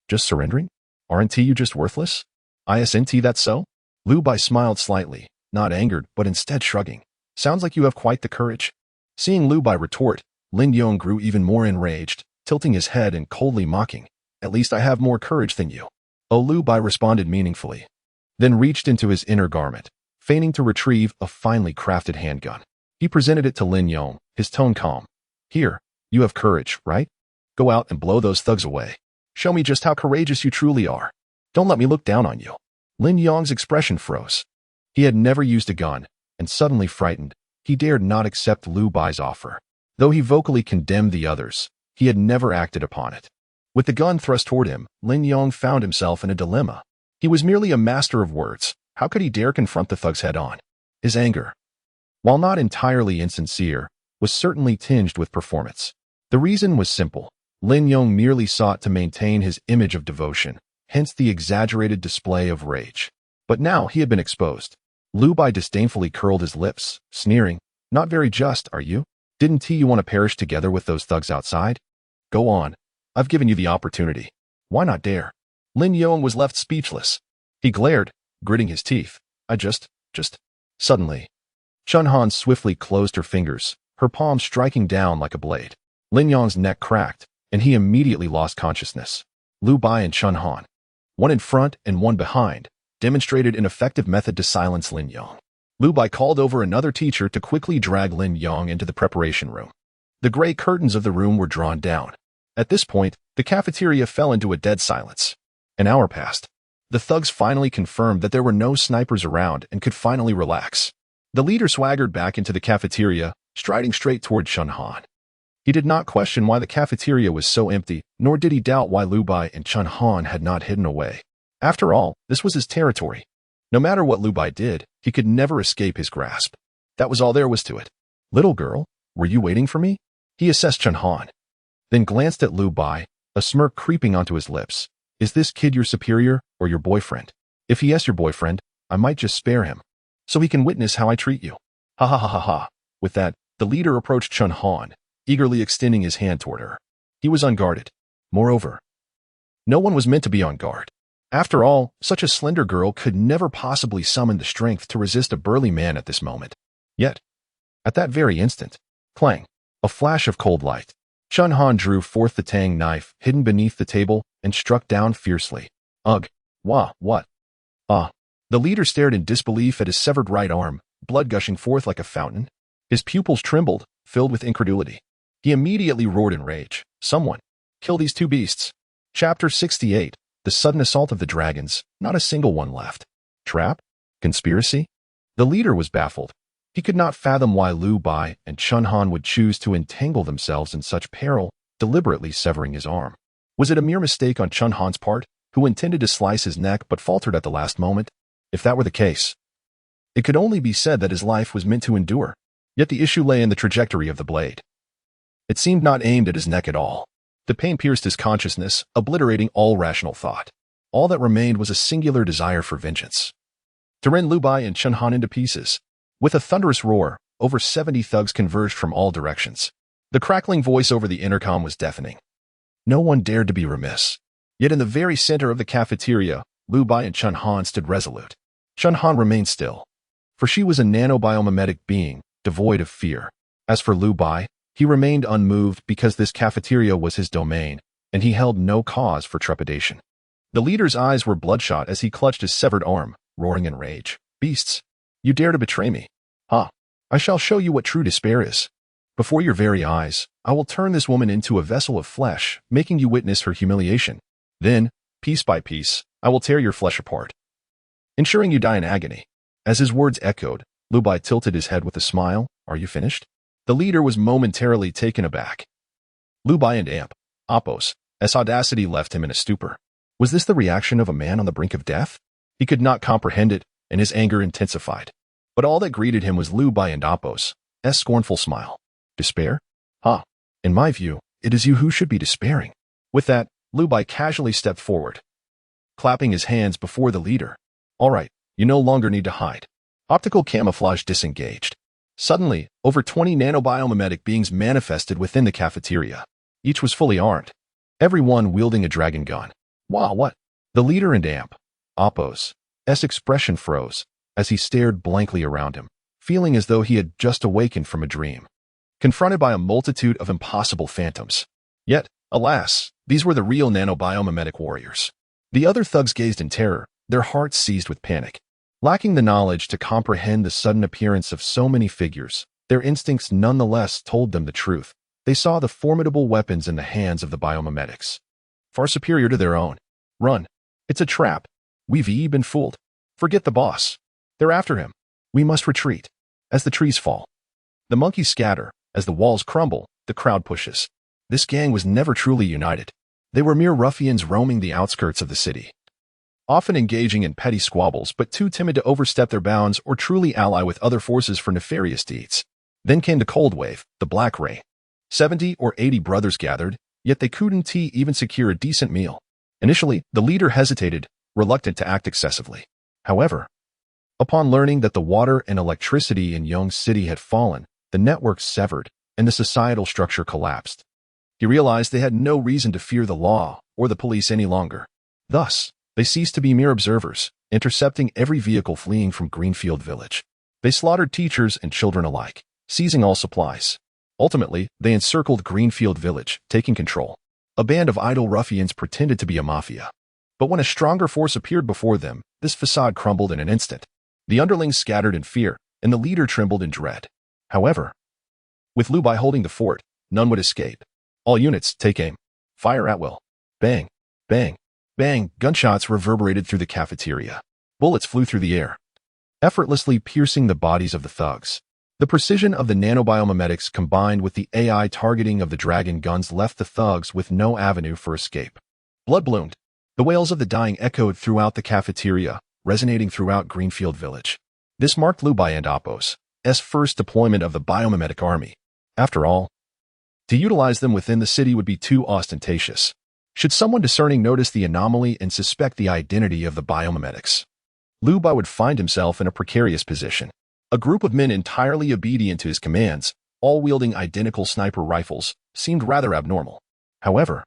Just surrendering? Aren't you just worthless? Isn't that so? Lu Bai smiled slightly, not angered, but instead shrugging. Sounds like you have quite the courage. Seeing Lu Bai retort, Lin Yong grew even more enraged, tilting his head and coldly mocking. At least I have more courage than you. Oh, Lu Bai responded meaningfully, then reached into his inner garment, feigning to retrieve a finely crafted handgun. He presented it to Lin Yong, his tone calm. Here, you have courage, right? Go out and blow those thugs away. Show me just how courageous you truly are. Don't let me look down on you. Lin Yong's expression froze. He had never used a gun, and suddenly frightened, he dared not accept Lu Bai's offer. Though he vocally condemned the others, he had never acted upon it. With the gun thrust toward him, Lin Yong found himself in a dilemma. He was merely a master of words. How could he dare confront the thugs head-on? His anger, while not entirely insincere, was certainly tinged with performance. The reason was simple. Lin Yong merely sought to maintain his image of devotion, hence the exaggerated display of rage. But now he had been exposed. Lu Bai disdainfully curled his lips, sneering, Not very just, are you? Didn't you want to perish together with those thugs outside? Go on. I've given you the opportunity. Why not dare? Lin Yong was left speechless. He glared, gritting his teeth. Suddenly, Chun Han swiftly closed her fingers, her palm striking down like a blade. Lin Yong's neck cracked, and he immediately lost consciousness. Lu Bai and Chun Han, one in front and one behind, demonstrated an effective method to silence Lin Yong. Lu Bai called over another teacher to quickly drag Lin Yong into the preparation room. The gray curtains of the room were drawn down. At this point, the cafeteria fell into a dead silence. An hour passed. The thugs finally confirmed that there were no snipers around and could finally relax. The leader swaggered back into the cafeteria, striding straight toward Chun Han. He did not question why the cafeteria was so empty, nor did he doubt why Lu Bai and Chun Han had not hidden away. After all, this was his territory. No matter what Lu Bai did, he could never escape his grasp. That was all there was to it. Little girl, were you waiting for me? He assessed Chun Han, then glanced at Lu Bai, a smirk creeping onto his lips. Is this kid your superior or your boyfriend? If he is your boyfriend, I might just spare him, so he can witness how I treat you. Ha ha ha ha ha. With that, the leader approached Chun Han, eagerly extending his hand toward her. He was unguarded. Moreover, no one was meant to be on guard. After all, such a slender girl could never possibly summon the strength to resist a burly man at this moment. Yet, at that very instant, clang, a flash of cold light. Chun Han drew forth the tang knife hidden beneath the table and struck down fiercely. Ugh. Wah, what? Ah. The leader stared in disbelief at his severed right arm, blood gushing forth like a fountain. His pupils trembled, filled with incredulity. He immediately roared in rage. Someone, kill these two beasts. Chapter 68. The sudden assault of the dragons. Not a single one left. Trap? Conspiracy? The leader was baffled. He could not fathom why Lu Bai and Chun Han would choose to entangle themselves in such peril, deliberately severing his arm. Was it a mere mistake on Chun Han's part, who intended to slice his neck but faltered at the last moment? If that were the case, it could only be said that his life was meant to endure. Yet the issue lay in the trajectory of the blade. It seemed not aimed at his neck at all. The pain pierced his consciousness, obliterating all rational thought. All that remained was a singular desire for vengeance. To rend Liu Bai and Chun Han into pieces. With a thunderous roar, over 70 thugs converged from all directions. The crackling voice over the intercom was deafening. No one dared to be remiss. Yet in the very center of the cafeteria, Liu Bai and Chun Han stood resolute. Chun Han remained still, for she was a nanobiomimetic being, devoid of fear. As for Liu Bai, he remained unmoved because this cafeteria was his domain, and he held no cause for trepidation. The leader's eyes were bloodshot as he clutched his severed arm, roaring in rage. Beasts! You dare to betray me? Ha! I shall show you what true despair is. Before your very eyes, I will turn this woman into a vessel of flesh, making you witness her humiliation. Then, piece by piece, I will tear your flesh apart, ensuring you die in agony. As his words echoed, Liu Bai tilted his head with a smile. Are you finished? The leader was momentarily taken aback. Liu Bai and Appos, as audacity left him in a stupor. Was this the reaction of a man on the brink of death? He could not comprehend it, and his anger intensified. But all that greeted him was Liu Bai and Appos' scornful smile. Despair? Ha! In my view, it is you who should be despairing. With that, Liu Bai casually stepped forward, clapping his hands before the leader. All right, you no longer need to hide. Optical camouflage disengaged. Suddenly, over 20 nanobiomimetic beings manifested within the cafeteria. Each was fully armed, every one wielding a dragon gun. Wow, what? The leader and Appos' expression froze as he stared blankly around him, feeling as though he had just awakened from a dream, confronted by a multitude of impossible phantoms. Yet, alas, these were the real nanobiomimetic warriors. The other thugs gazed in terror, their hearts seized with panic. Lacking the knowledge to comprehend the sudden appearance of so many figures, their instincts nonetheless told them the truth. They saw the formidable weapons in the hands of the biomimetics, far superior to their own. Run! It's a trap. We've been fooled. Forget the boss. They're after him. We must retreat. As the trees fall, the monkeys scatter. As the walls crumble, the crowd pushes. This gang was never truly united. They were mere ruffians roaming the outskirts of the city, often engaging in petty squabbles but too timid to overstep their bounds or truly ally with other forces for nefarious deeds. Then came the cold wave, the black rain. 70 or 80 brothers gathered, yet they couldn't even secure a decent meal. Initially, the leader hesitated, reluctant to act excessively. However, upon learning that the water and electricity in Yong's city had fallen, the network severed, and the societal structure collapsed. He realized they had no reason to fear the law or the police any longer. Thus, they ceased to be mere observers, intercepting every vehicle fleeing from Greenfield Village. They slaughtered teachers and children alike, seizing all supplies. Ultimately, they encircled Greenfield Village, taking control. A band of idle ruffians pretended to be a mafia. But when a stronger force appeared before them, this facade crumbled in an instant. The underlings scattered in fear, and the leader trembled in dread. However, with Liu Bai holding the fort, none would escape. All units, take aim. Fire at will. Bang, bang, bang. Gunshots reverberated through the cafeteria. Bullets flew through the air, effortlessly piercing the bodies of the thugs. The precision of the nanobiomimetics combined with the AI targeting of the dragon guns left the thugs with no avenue for escape. Blood bloomed. The wails of the dying echoed throughout the cafeteria, resonating throughout Greenfield Village. This marked Liu Bai and Appos' first deployment of the biomimetic army. After all, to utilize them within the city would be too ostentatious. Should someone discerning notice the anomaly and suspect the identity of the biomimetics, Liu Bai would find himself in a precarious position. A group of men entirely obedient to his commands, all wielding identical sniper rifles, seemed rather abnormal. However,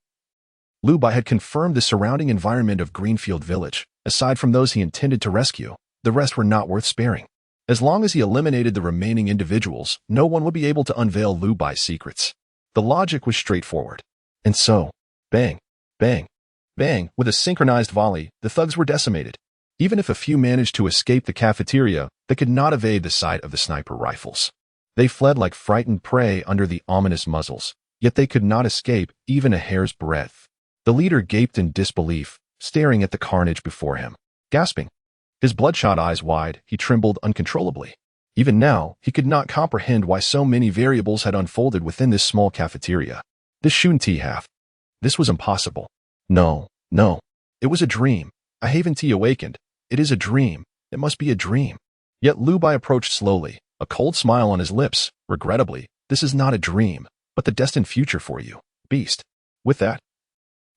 Liu Bai had confirmed the surrounding environment of Greenfield Village. Aside from those he intended to rescue, the rest were not worth sparing. As long as he eliminated the remaining individuals, no one would be able to unveil Liu Bai's secrets. The logic was straightforward. And so, bang, bang, bang, with a synchronized volley, the thugs were decimated. Even if a few managed to escape the cafeteria, they could not evade the sight of the sniper rifles. They fled like frightened prey under the ominous muzzles, yet they could not escape even a hair's breadth. The leader gaped in disbelief, staring at the carnage before him. Gasping, his bloodshot eyes wide, he trembled uncontrollably. Even now, he could not comprehend why so many variables had unfolded within this small cafeteria. This shouldn't have. This was impossible. No, no. It was a dream. I haven't awakened. It is a dream. It must be a dream. Yet Lu Bai approached slowly, a cold smile on his lips. Regrettably, this is not a dream, but the destined future for you, beast. With that,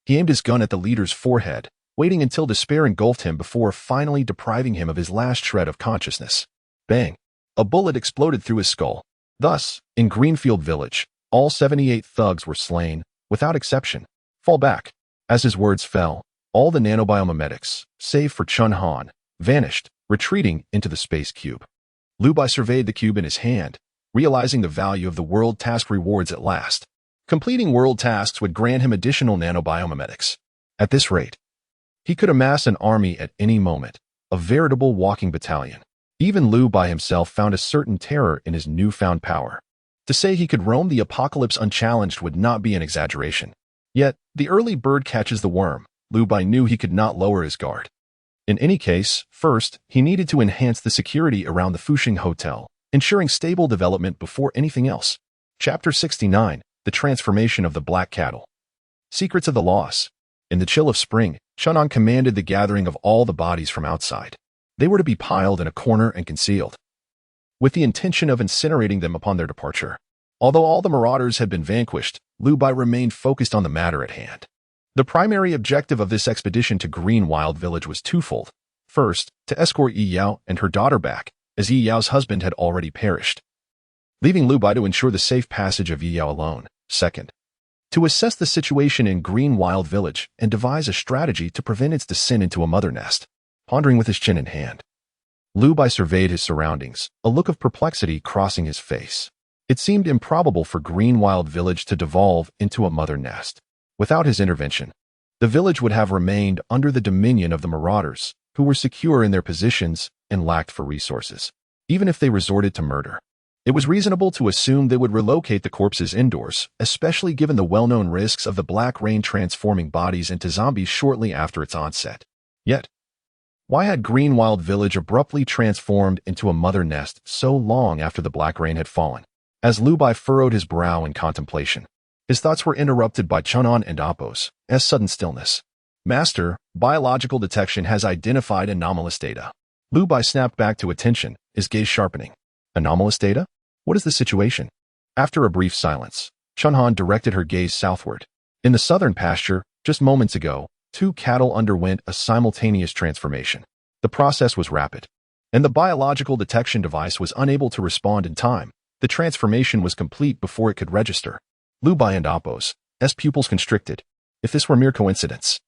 he aimed his gun at the leader's forehead, waiting until despair engulfed him before finally depriving him of his last shred of consciousness. Bang! A bullet exploded through his skull. Thus, in Greenfield Village, all 78 thugs were slain, without exception. Fall back. As his words fell, all the nanobiomimetics, save for Chun Han, vanished, retreating into the space cube. Lu Bai surveyed the cube in his hand, realizing the value of the world task rewards at last. Completing world tasks would grant him additional nanobiomimetics. At this rate, he could amass an army at any moment, a veritable walking battalion. Even Lu Bai himself found a certain terror in his newfound power. To say he could roam the apocalypse unchallenged would not be an exaggeration. Yet, the early bird catches the worm. Lu Bai knew he could not lower his guard. In any case, first, he needed to enhance the security around the Fuxing Hotel, ensuring stable development before anything else. Chapter 69, The Transformation of the Black Cattle. Secrets of the Loss. In the chill of spring, Chunan commanded the gathering of all the bodies from outside. They were to be piled in a corner and concealed, with the intention of incinerating them upon their departure. Although all the marauders had been vanquished, Lu Bai remained focused on the matter at hand. The primary objective of this expedition to Green Wild Village was twofold. First, to escort Yi Yao and her daughter back, as Yi Yao's husband had already perished, leaving Lu Bai to ensure the safe passage of Yi Yao alone. Second, to assess the situation in Green Wild Village and devise a strategy to prevent its descent into a mother nest. Pondering with his chin in hand, Lu Bai surveyed his surroundings, a look of perplexity crossing his face. It seemed improbable for Green Wild Village to devolve into a mother nest. Without his intervention, the village would have remained under the dominion of the marauders, who were secure in their positions and lacked for resources. Even if they resorted to murder, it was reasonable to assume they would relocate the corpses indoors, especially given the well-known risks of the black rain transforming bodies into zombies shortly after its onset. Yet, why had Green Wild Village abruptly transformed into a mother nest so long after the black rain had fallen? As Lu Bai furrowed his brow in contemplation, his thoughts were interrupted by Chunan and Appo's sudden stillness. Master, biological detection has identified anomalous data. Lu Bai snapped back to attention, his gaze sharpening. Anomalous data? What is the situation? After a brief silence, Chun Han directed her gaze southward. In the southern pasture, just moments ago, 2 cattle underwent a simultaneous transformation. The process was rapid, and the biological detection device was unable to respond in time. The transformation was complete before it could register. Lu Bai and Appo's pupils constricted. If this were mere coincidence,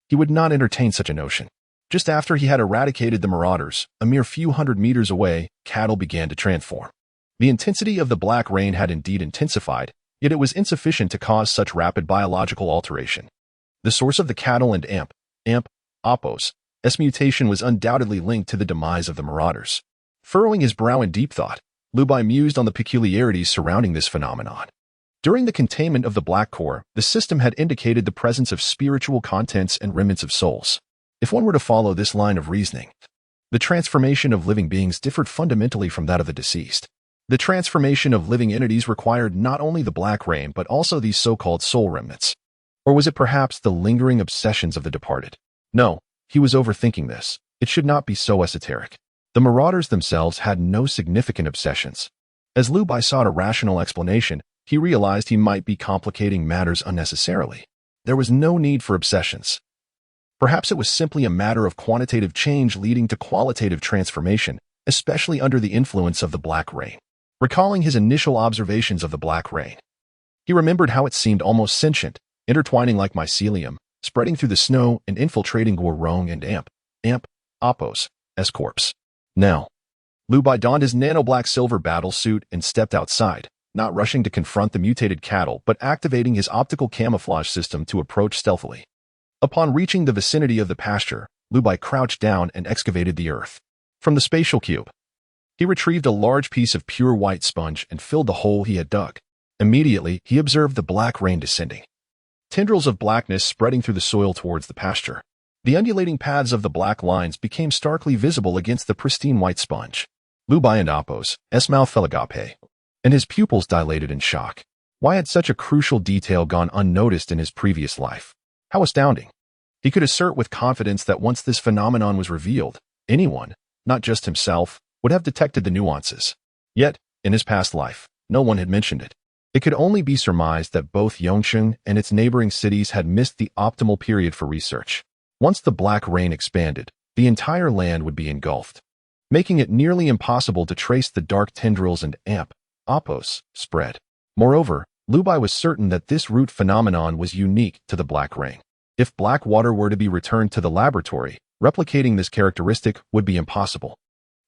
he would not entertain such a notion. Just after he had eradicated the marauders, a mere few hundred meters away, cattle began to transform. The intensity of the black rain had indeed intensified, yet it was insufficient to cause such rapid biological alteration. The source of the cattle and Appo's mutation was undoubtedly linked to the demise of the marauders. Furrowing his brow in deep thought, Lu Bai mused on the peculiarities surrounding this phenomenon. During the containment of the Black Core, the system had indicated the presence of spiritual contents and remnants of souls. If one were to follow this line of reasoning, the transformation of living beings differed fundamentally from that of the deceased. The transformation of living entities required not only the black rain but also these so-called soul remnants. Or was it perhaps the lingering obsessions of the departed? No, he was overthinking this. It should not be so esoteric. The marauders themselves had no significant obsessions. As Lu Bai sought a rational explanation, he realized he might be complicating matters unnecessarily. There was no need for obsessions. Perhaps it was simply a matter of quantitative change leading to qualitative transformation, especially under the influence of the black rain. Recalling his initial observations of the black rain, he remembered how it seemed almost sentient, intertwining like mycelium, spreading through the snow and infiltrating Guorong and Appo's corpse. Now, Lu Bai donned his nano-black silver battle suit and stepped outside, not rushing to confront the mutated cattle but activating his optical camouflage system to approach stealthily. Upon reaching the vicinity of the pasture, Lu Bai crouched down and excavated the earth. From the spatial cube, he retrieved a large piece of pure white sponge and filled the hole he had dug. Immediately, he observed the black rain descending, tendrils of blackness spreading through the soil towards the pasture. The undulating paths of the black lines became starkly visible against the pristine white sponge. Lu Bai and Appo's mouth fell agape, and his pupils dilated in shock. Why had such a crucial detail gone unnoticed in his previous life? How astounding. He could assert with confidence that once this phenomenon was revealed, anyone, not just himself, would have detected the nuances. Yet, in his past life, no one had mentioned it. It could only be surmised that both Yongcheng and its neighboring cities had missed the optimal period for research. Once the black rain expanded, the entire land would be engulfed, making it nearly impossible to trace the dark tendrils and oppos spread. Moreover, Liu Bai was certain that this root phenomenon was unique to the black rain. If black water were to be returned to the laboratory, replicating this characteristic would be impossible.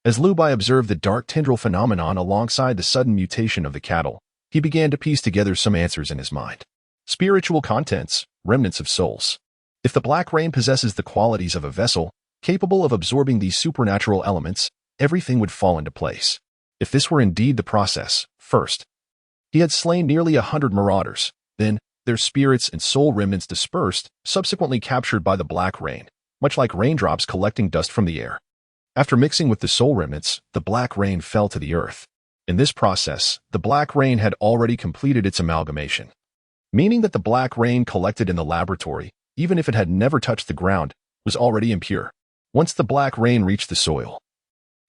As Liu Bai observed the dark tendril phenomenon alongside the sudden mutation of the cattle, he began to piece together some answers in his mind. Spiritual contents, remnants of souls. If the black rain possesses the qualities of a vessel, capable of absorbing these supernatural elements, everything would fall into place. If this were indeed the process, first, he had slain nearly 100 marauders, then, their spirits and soul remnants dispersed, subsequently captured by the black rain, much like raindrops collecting dust from the air. After mixing with the soul remnants, the black rain fell to the earth. In this process, the black rain had already completed its amalgamation, meaning that the black rain collected in the laboratory, even if it had never touched the ground, was already impure. Once the black rain reached the soil,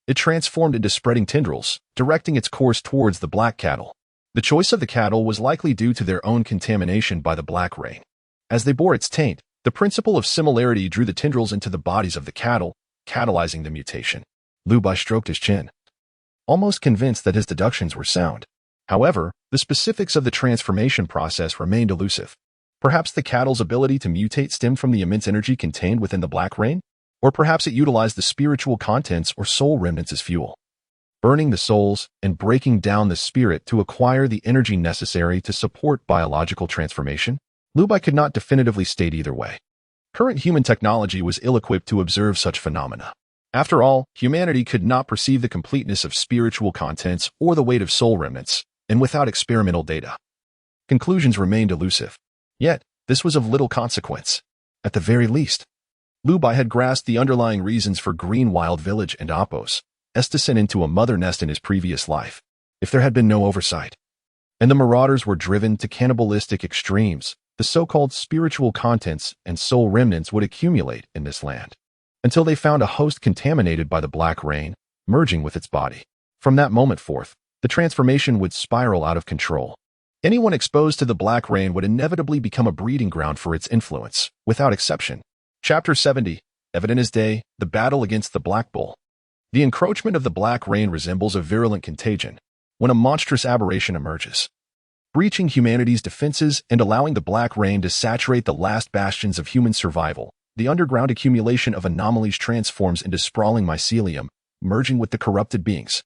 it transformed into spreading tendrils, directing its course towards the black cattle. The choice of the cattle was likely due to their own contamination by the black rain. As they bore its taint, the principle of similarity drew the tendrils into the bodies of the cattle, catalyzing the mutation. Liu Bai stroked his chin, almost convinced that his deductions were sound. However, the specifics of the transformation process remained elusive. Perhaps the cattle's ability to mutate stemmed from the immense energy contained within the black rain? Or perhaps it utilized the spiritual contents or soul remnants as fuel, burning the souls and breaking down the spirit to acquire the energy necessary to support biological transformation? Liu Bai could not definitively state either way. Current human technology was ill-equipped to observe such phenomena. After all, humanity could not perceive the completeness of spiritual contents or the weight of soul remnants, and without experimental data, conclusions remained elusive. Yet, this was of little consequence. At the very least, Liu Bai had grasped the underlying reasons for Green Wild Village and Oppos, Estison into a mother nest in his previous life, if there had been no oversight, and the marauders were driven to cannibalistic extremes, the so-called spiritual contents and soul remnants would accumulate in this land, until they found a host contaminated by the black rain, merging with its body. From that moment forth, the transformation would spiral out of control. Anyone exposed to the black rain would inevitably become a breeding ground for its influence, without exception. Chapter 70, Evident as Day, the Battle Against the Black Bull. The encroachment of the black rain resembles a virulent contagion when a monstrous aberration emerges, breaching humanity's defenses and allowing the black rain to saturate the last bastions of human survival. The underground accumulation of anomalies transforms into sprawling mycelium, merging with the corrupted beings,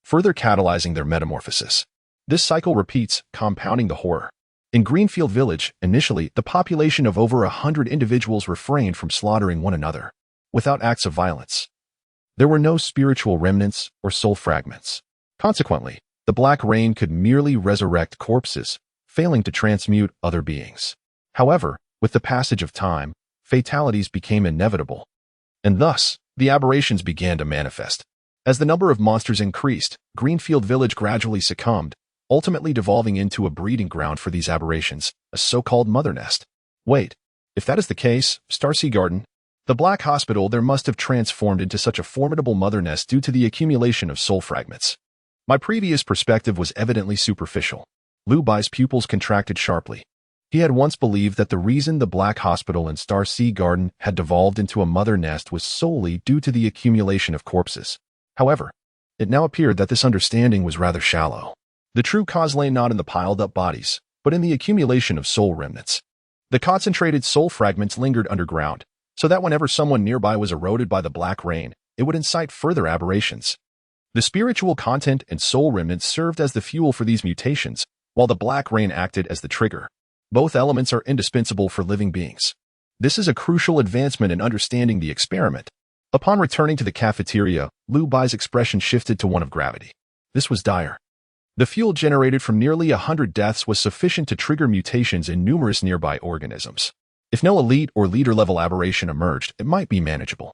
further catalyzing their metamorphosis. This cycle repeats, compounding the horror. In Greenfield Village, initially, the population of over 100 individuals refrained from slaughtering one another, without acts of violence. There were no spiritual remnants or soul fragments. Consequently, the black rain could merely resurrect corpses, failing to transmute other beings. However, with the passage of time, fatalities became inevitable, and thus, the aberrations began to manifest. As the number of monsters increased, Greenfield Village gradually succumbed, ultimately devolving into a breeding ground for these aberrations, a so-called mother nest. Wait, if that is the case, Starsea Garden, the Black Hospital there must have transformed into such a formidable mother nest due to the accumulation of soul fragments. My previous perspective was evidently superficial. Liu Bai's pupils contracted sharply. He had once believed that the reason the Black Hospital and Starsea Garden had devolved into a mother nest was solely due to the accumulation of corpses. However, it now appeared that this understanding was rather shallow. The true cause lay not in the piled-up bodies, but in the accumulation of soul remnants. The concentrated soul fragments lingered underground, so that whenever someone nearby was eroded by the black rain, it would incite further aberrations. The spiritual content and soul remnants served as the fuel for these mutations, while the black rain acted as the trigger. Both elements are indispensable for living beings. This is a crucial advancement in understanding the experiment. Upon returning to the cafeteria, Liu Bai's expression shifted to one of gravity. This was dire. The fuel generated from nearly 100 deaths was sufficient to trigger mutations in numerous nearby organisms. If no elite or leader-level aberration emerged, it might be manageable.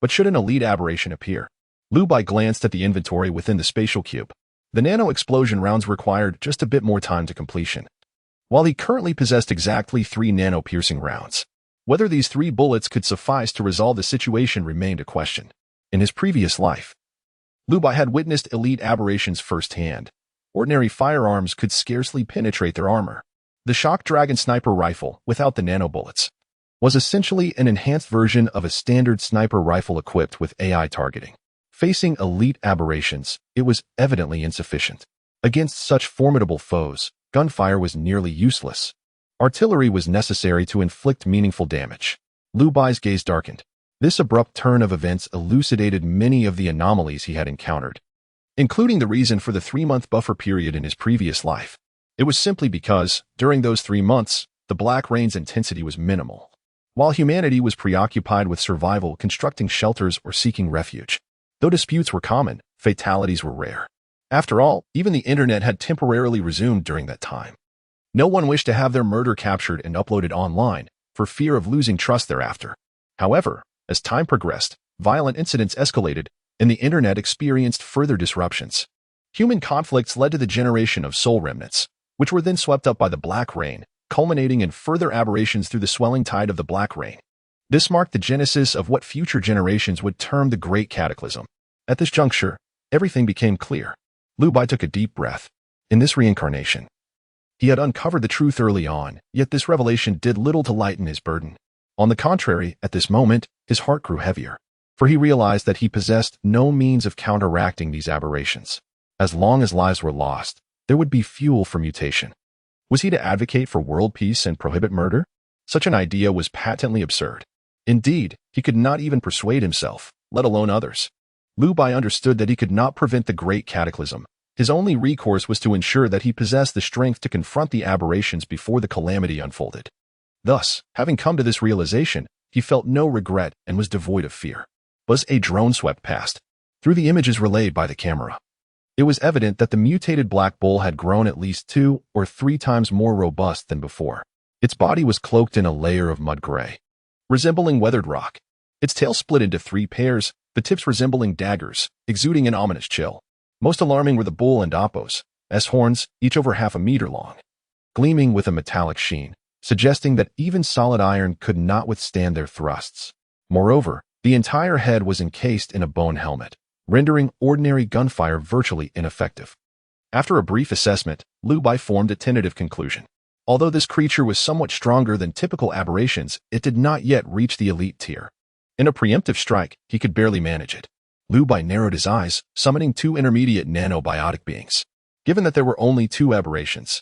But should an elite aberration appear? Liu Bai glanced at the inventory within the spatial cube. The nano-explosion rounds required just a bit more time to completion. While he currently possessed exactly 3 nano-piercing rounds, whether these 3 bullets could suffice to resolve the situation remained a question. In his previous life, Lu Bai had witnessed elite aberrations firsthand. Ordinary firearms could scarcely penetrate their armor. The Shock Dragon sniper rifle, without the nanobullets, was essentially an enhanced version of a standard sniper rifle equipped with AI targeting. Facing elite aberrations, it was evidently insufficient. Against such formidable foes, gunfire was nearly useless. Artillery was necessary to inflict meaningful damage. Lu Bai's gaze darkened. This abrupt turn of events elucidated many of the anomalies he had encountered, including the reason for the 3-month buffer period in his previous life. It was simply because, during those 3 months, the Black Rain's intensity was minimal. While humanity was preoccupied with survival, constructing shelters, or seeking refuge. Though disputes were common, fatalities were rare. After all, even the internet had temporarily resumed during that time. No one wished to have their murder captured and uploaded online, for fear of losing trust thereafter. However, as time progressed, violent incidents escalated, and the internet experienced further disruptions. Human conflicts led to the generation of soul remnants, which were then swept up by the Black Rain, culminating in further aberrations through the swelling tide of the Black Rain. This marked the genesis of what future generations would term the Great Cataclysm. At this juncture, everything became clear. Lu Bai took a deep breath. In this reincarnation, he had uncovered the truth early on, yet this revelation did little to lighten his burden. On the contrary, at this moment, his heart grew heavier, for he realized that he possessed no means of counteracting these aberrations. As long as lives were lost, there would be fuel for mutation. Was he to advocate for world peace and prohibit murder? Such an idea was patently absurd. Indeed, he could not even persuade himself, let alone others. Lu Bai understood that he could not prevent the Great Cataclysm. His only recourse was to ensure that he possessed the strength to confront the aberrations before the calamity unfolded. Thus, having come to this realization, he felt no regret and was devoid of fear. As a drone swept past, through the images relayed by the camera, it was evident that the mutated black bull had grown at least 2 or 3 times more robust than before. Its body was cloaked in a layer of mud gray, resembling weathered rock. Its tail split into 3 pairs, the tips resembling daggers, exuding an ominous chill. Most alarming were the bull and Appo's horns, each over half a meter long, gleaming with a metallic sheen, suggesting that even solid iron could not withstand their thrusts. Moreover, the entire head was encased in a bone helmet, rendering ordinary gunfire virtually ineffective. After a brief assessment, Lu Bai formed a tentative conclusion. Although this creature was somewhat stronger than typical aberrations, it did not yet reach the elite tier. In a preemptive strike, he could barely manage it. Lu Bai narrowed his eyes, summoning 2 intermediate nanobiotic beings. Given that there were only 2 aberrations,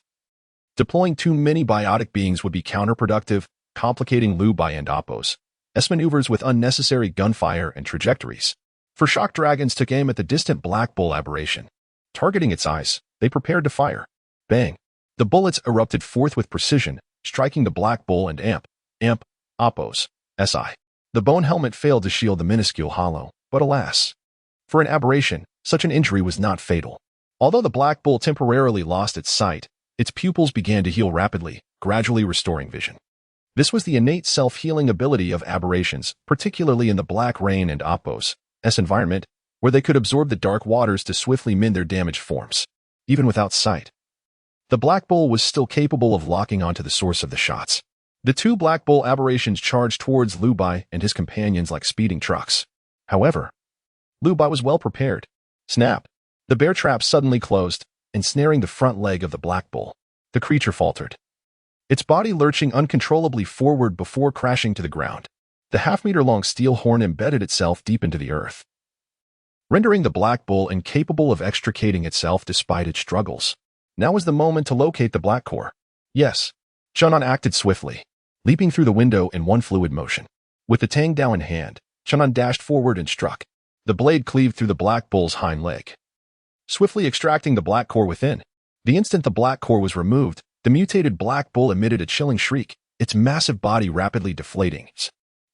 deploying too many biotic beings would be counterproductive, complicating Lu Bai and Appo's maneuvers with unnecessary gunfire and trajectories. For Shock Dragons took aim at the distant Black Bull aberration. Targeting its eyes, they prepared to fire. Bang! The bullets erupted forth with precision, striking the Black Bull and Appo's SI. The bone helmet failed to shield the minuscule hollow, but alas, for an aberration, such an injury was not fatal. Although the Black Bull temporarily lost its sight, its pupils began to heal rapidly, gradually restoring vision. This was the innate self-healing ability of aberrations, particularly in the Black Rain and Appo's environment, where they could absorb the dark waters to swiftly mend their damaged forms. Even without sight, the Black Bull was still capable of locking onto the source of the shots. The 2 Black Bull aberrations charged towards Lu Bai and his companions like speeding trucks. However, Lu Bai was well prepared. Snap! The bear trap suddenly closed, ensnaring the front leg of the Black Bull. The creature faltered, its body lurching uncontrollably forward before crashing to the ground. The half-meter-long steel horn embedded itself deep into the earth, rendering the Black Bull incapable of extricating itself despite its struggles. Now was the moment to locate the Black Core. Yes, Chunan acted swiftly, leaping through the window in one fluid motion. With the Tang Dao in hand, Chunan dashed forward and struck. The blade cleaved through the Black Bull's hind leg, swiftly extracting the Black Core within. The instant the Black Core was removed, the mutated Black Bull emitted a chilling shriek, its massive body rapidly deflating,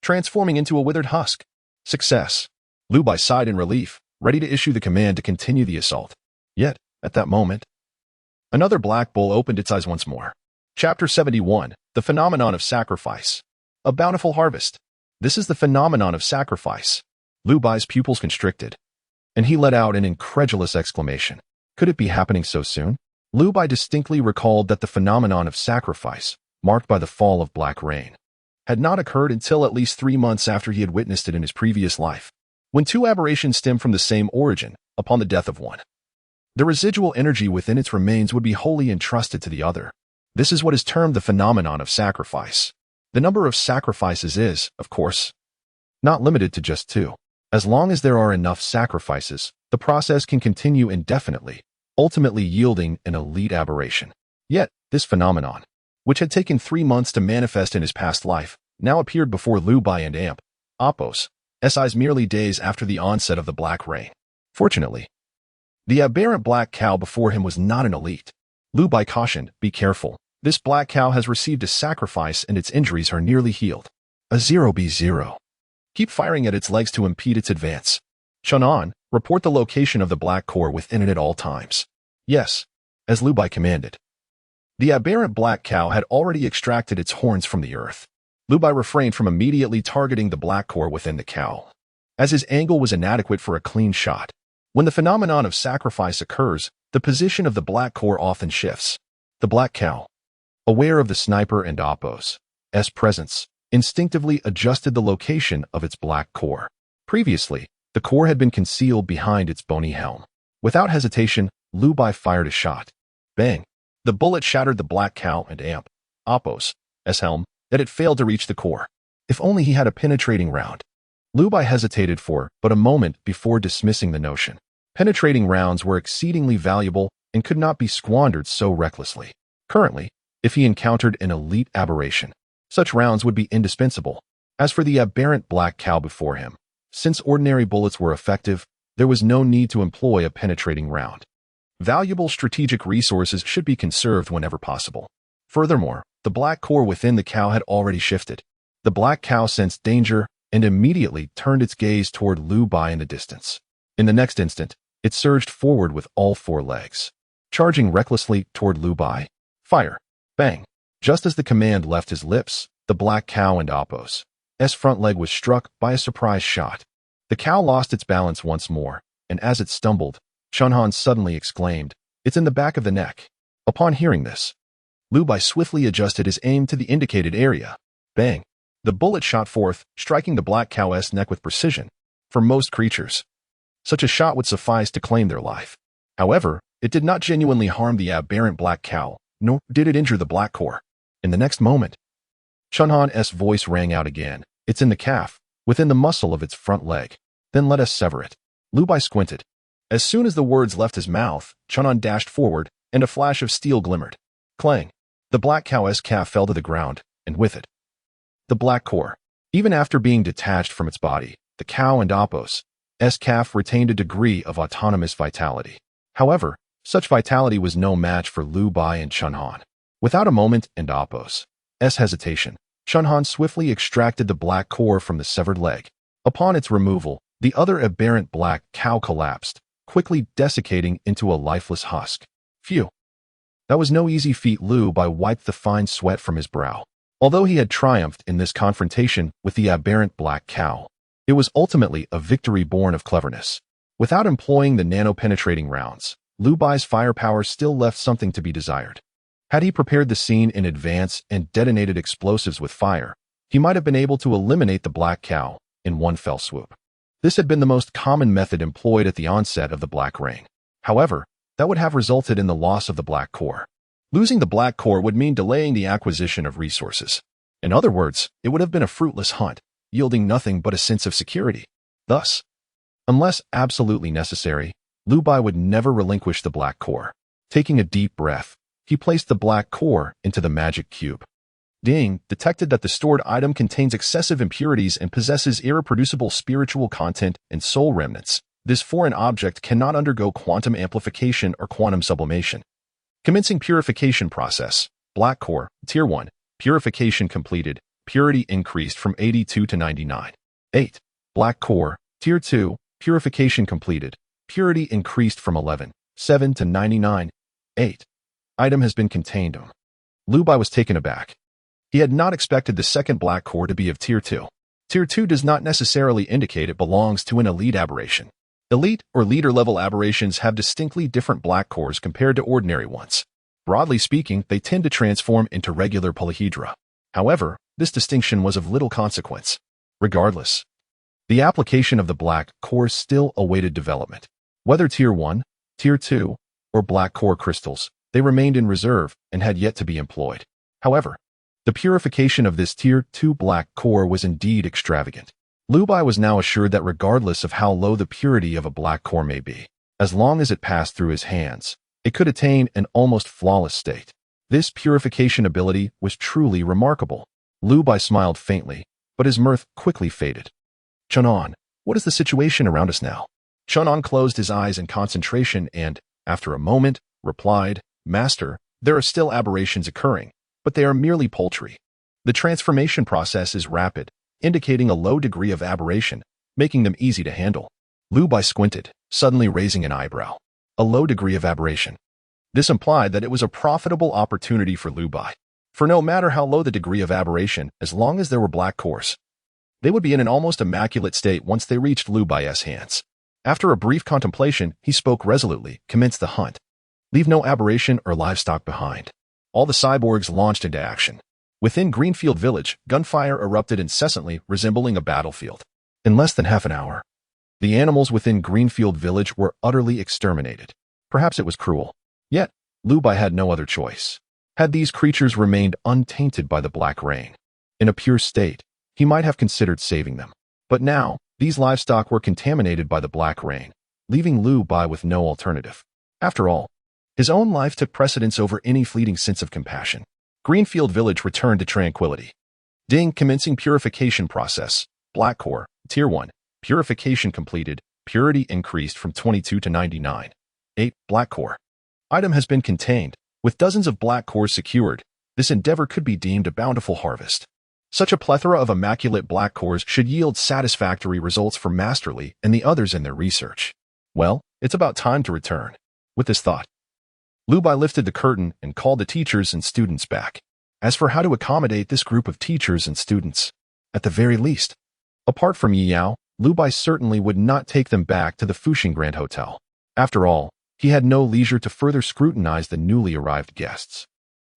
transforming into a withered husk. Success! Lu Bai sighed in relief, ready to issue the command to continue the assault. Yet, at that moment, another Black Bull opened its eyes once more. Chapter 71, The Phenomenon of Sacrifice. A bountiful harvest. This is the phenomenon of sacrifice. Lu Bai's pupils constricted, and he let out an incredulous exclamation. Could it be happening so soon? Lu Bai distinctly recalled that the phenomenon of sacrifice, marked by the fall of black rain, had not occurred until at least 3 months after he had witnessed it in his previous life. When two aberrations stem from the same origin, upon the death of one, the residual energy within its remains would be wholly entrusted to the other. This is what is termed the phenomenon of sacrifice. The number of sacrifices is, of course, not limited to just 2. As long as there are enough sacrifices, the process can continue indefinitely, ultimately yielding an elite aberration. Yet, this phenomenon, which had taken 3 months to manifest in his past life, now appeared before Lu Bai and Appos' eyes merely days after the onset of the black rain. Fortunately, the aberrant black cow before him was not an elite. Lu Bai cautioned, "Be careful. This black cow has received a sacrifice and its injuries are nearly healed. A 0B0. Keep firing at its legs to impede its advance. Chun'an, report the location of the black core within it at all times." Yes, as Lu Bai commanded. The aberrant black cow had already extracted its horns from the earth. Lu Bai refrained from immediately targeting the black core within the cow, as his angle was inadequate for a clean shot. When the phenomenon of sacrifice occurs, the position of the black core often shifts. The black cow, aware of the sniper and Appos' presence, instinctively adjusted the location of its black core. Previously, the core had been concealed behind its bony helm. Without hesitation, Lu Bai fired a shot. Bang! The bullet shattered the black cow and Appos' helm, that it failed to reach the core. If only he had a penetrating round. Lu Bai hesitated for but a moment before dismissing the notion. Penetrating rounds were exceedingly valuable and could not be squandered so recklessly. Currently, if he encountered an elite aberration, such rounds would be indispensable. As for the aberrant black cow before him, since ordinary bullets were effective, there was no need to employ a penetrating round. Valuable strategic resources should be conserved whenever possible. Furthermore, the black core within the cow had already shifted. The black cow sensed danger and immediately turned its gaze toward Lu Bai in the distance. In the next instant, it surged forward with all 4 legs, charging recklessly toward Lu Bai. Fire! Bang! Just as the command left his lips, the black cow and Appos' front leg was struck by a surprise shot. The cow lost its balance once more, and as it stumbled, Chun'an suddenly exclaimed, "It's in the back of the neck." Upon hearing this, Lu Bai swiftly adjusted his aim to the indicated area. Bang! The bullet shot forth, striking the black cow's neck with precision. For most creatures, such a shot would suffice to claim their life. However, it did not genuinely harm the aberrant black cow, nor did it injure the black core. In the next moment, Chun'an's voice rang out again. "It's in the calf, within the muscle of its front leg. Then let us sever it." Lu Bai squinted. As soon as the words left his mouth, Chun'an dashed forward, and a flash of steel glimmered. Clang! The black cow's calf fell to the ground, and with it, the black core. Even after being detached from its body, the cow and Appos' calf retained a degree of autonomous vitality. However, such vitality was no match for Lu Bai and Chun'an. Without a moment and Appos' hesitation, Chun'an swiftly extracted the black core from the severed leg. Upon its removal, the other aberrant black cow collapsed, quickly desiccating into a lifeless husk. Phew! That was no easy feat. Lu Bai wiped the fine sweat from his brow. Although he had triumphed in this confrontation with the aberrant black cow, it was ultimately a victory born of cleverness. Without employing the nano-penetrating rounds, Lu Bai's firepower still left something to be desired. Had he prepared the scene in advance and detonated explosives with fire, he might have been able to eliminate the black cow in one fell swoop. This had been the most common method employed at the onset of the black rain. However, that would have resulted in the loss of the black core. Losing the black core would mean delaying the acquisition of resources. In other words, it would have been a fruitless hunt, yielding nothing but a sense of security. Thus, unless absolutely necessary, Lu Bai would never relinquish the black core. Taking a deep breath, he placed the black core into the magic cube. Ding detected that the stored item contains excessive impurities and possesses irreproducible spiritual content and soul remnants. This foreign object cannot undergo quantum amplification or quantum sublimation. Commencing purification process. Black core, Tier 1. Purification completed. Purity increased from 82 to 99. 8. Black core, Tier 2. Purification completed. Purity increased from 11.7 to 99. 8. Item has been contained. Lu Bai was taken aback. He had not expected the second black core to be of Tier 2. Tier 2 does not necessarily indicate it belongs to an elite aberration. Elite or leader-level aberrations have distinctly different black cores compared to ordinary ones. Broadly speaking, they tend to transform into regular polyhedra. However, this distinction was of little consequence. Regardless, the application of the black core still awaited development. Whether Tier 1, Tier 2, or black core crystals, they remained in reserve and had yet to be employed. However, the purification of this Tier 2 black core was indeed extravagant. Liu Bai was now assured that regardless of how low the purity of a black core may be, as long as it passed through his hands, it could attain an almost flawless state. This purification ability was truly remarkable. Liu Bai smiled faintly, but his mirth quickly faded. Chunan, what is the situation around us now? Chunan closed his eyes in concentration and, after a moment, replied, Master, there are still aberrations occurring, but they are merely paltry. The transformation process is rapid, indicating a low degree of aberration, making them easy to handle. Liu Bai squinted, suddenly raising an eyebrow. A low degree of aberration. This implied that it was a profitable opportunity for Liu Bai. For no matter how low the degree of aberration, as long as there were black cores, they would be in an almost immaculate state once they reached Liu Bai's hands. After a brief contemplation, he spoke resolutely, commence the hunt. Leave no aberration or livestock behind. All the cyborgs launched into action. Within Greenfield Village, gunfire erupted incessantly, resembling a battlefield. In less than half an hour, the animals within Greenfield Village were utterly exterminated. Perhaps it was cruel. Yet, Liu Bai had no other choice. Had these creatures remained untainted by the black rain, in a pure state, he might have considered saving them. But now, these livestock were contaminated by the black rain, leaving Liu Bai with no alternative. After all, his own life took precedence over any fleeting sense of compassion. Greenfield Village returned to tranquility. Ding, commencing purification process. Black core, Tier 1. Purification completed. Purity increased from 22 to 99. 8. Black core. Item has been contained. With dozens of black cores secured, this endeavor could be deemed a bountiful harvest. Such a plethora of immaculate black cores should yield satisfactory results for Masterly and the others in their research. Well, it's about time to return. With this thought, Liu Bai lifted the curtain and called the teachers and students back. As for how to accommodate this group of teachers and students, at the very least, apart from Yi Yao, Liu Bai certainly would not take them back to the Fuxing Grand Hotel. After all, he had no leisure to further scrutinize the newly arrived guests.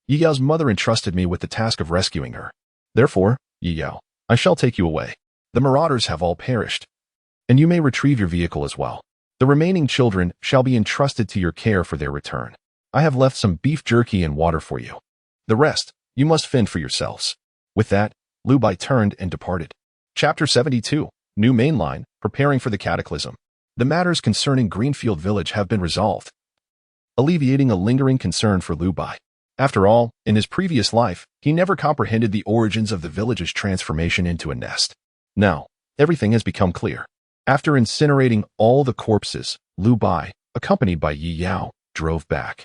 Yi Yao's mother entrusted me with the task of rescuing her. Therefore, Yi Yao, I shall take you away. The marauders have all perished, and you may retrieve your vehicle as well. The remaining children shall be entrusted to your care for their return. I have left some beef jerky and water for you. The rest, you must fend for yourselves. With that, Liu Bai turned and departed. Chapter 72, New Mainline, Preparing for the Cataclysm. The matters concerning Greenfield Village have been resolved, alleviating a lingering concern for Liu Bai. After all, in his previous life, he never comprehended the origins of the village's transformation into a nest. Now, everything has become clear. After incinerating all the corpses, Liu Bai, accompanied by Yi Yao, drove back.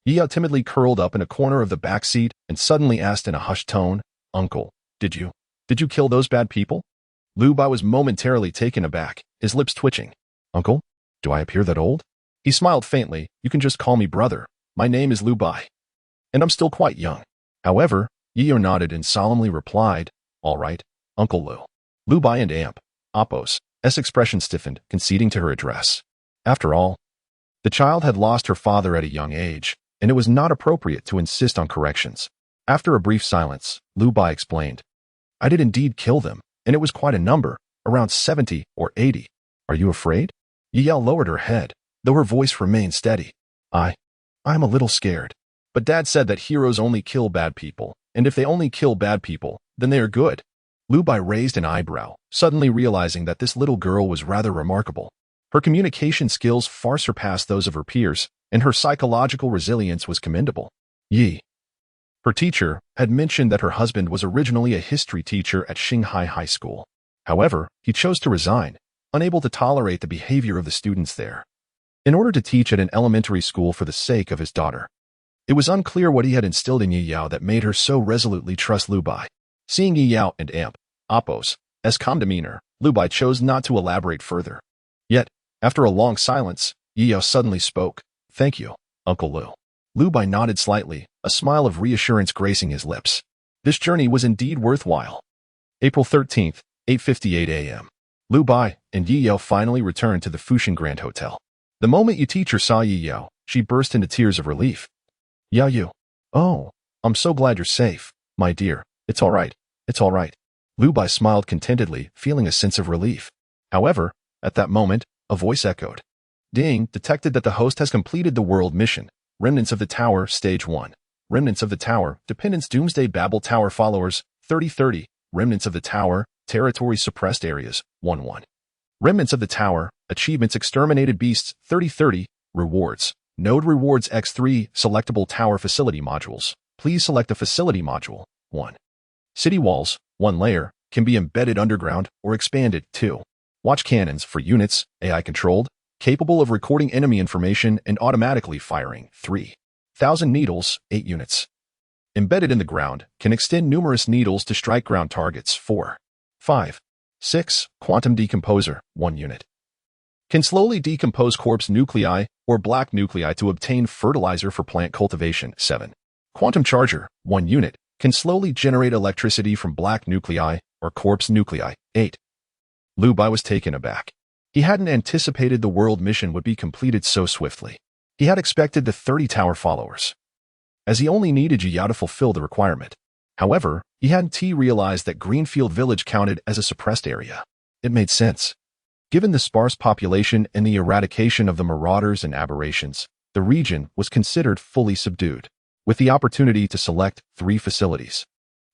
Yi Yao timidly curled up in a corner of the back seat and suddenly asked in a hushed tone, Uncle, did you kill those bad people? Liu Bai was momentarily taken aback, his lips twitching. Uncle, do I appear that old? He smiled faintly. You can just call me brother. My name is Liu Bai, and I'm still quite young. However, Yi Yao nodded and solemnly replied, All right, Uncle Liu. Liu Bai and Appos' expression stiffened, conceding to her address. After all, the child had lost her father at a young age, and it was not appropriate to insist on corrections. After a brief silence, Liu Bai explained, I did indeed kill them, and it was quite a number, around 70 or 80. Are you afraid? Yi Yao lowered her head, though her voice remained steady. I'm a little scared. But Dad said that heroes only kill bad people, and if they only kill bad people, then they are good. Liu Bai raised an eyebrow, suddenly realizing that this little girl was rather remarkable. Her communication skills far surpassed those of her peers, and her psychological resilience was commendable. Her teacher, had mentioned that her husband was originally a history teacher at Shanghai High School. However, he chose to resign, unable to tolerate the behavior of the students there, in order to teach at an elementary school for the sake of his daughter. It was unclear what he had instilled in Yi Yao that made her so resolutely trust Liu Bai. Seeing Yi Yao and Appos' calm demeanor, Liu Bai chose not to elaborate further. Yet, after a long silence, Yi Yao suddenly spoke. Thank you, Uncle Liu. Liu Bai nodded slightly, a smile of reassurance gracing his lips. This journey was indeed worthwhile. April 13th, 8:58 a.m. Lu Bai and Yi Yao finally returned to the Fushan Grand Hotel. The moment Yi teacher saw Yi Yao, she burst into tears of relief. Yao Yu. Oh, I'm so glad you're safe, my dear. It's all right. It's all right. Lu Bai smiled contentedly, feeling a sense of relief. However, at that moment, a voice echoed. Ding detected that the host has completed the world mission. Remnants of the Tower, Stage 1. Remnants of the Tower, Dependence Doomsday Babel Tower Followers, 3030. Remnants of the Tower, Territory Suppressed Areas, 11. Remnants of the Tower, Achievements Exterminated Beasts, 3030. Rewards. Node Rewards X3, Selectable Tower Facility Modules. Please select a facility module, 1. City walls, 1 layer, can be embedded underground or expanded, 2. Watch cannons for units, AI-controlled, capable of recording enemy information and automatically firing, 3,000 needles, 8 units. Embedded in the ground, can extend numerous needles to strike ground targets, 4. 5. 6. Quantum Decomposer, 1 unit. Can slowly decompose corpse nuclei or black nuclei to obtain fertilizer for plant cultivation, 7. Quantum Charger, 1 unit, can slowly generate electricity from black nuclei or corpse nuclei, 8. Lu Bai was taken aback. He hadn't anticipated the world mission would be completed so swiftly. He had expected the 30 tower followers, as he only needed Yi Yao to fulfill the requirement. However, he hadn't realized that Greenfield Village counted as a suppressed area. It made sense. Given the sparse population and the eradication of the marauders and aberrations, the region was considered fully subdued, with the opportunity to select 3 facilities.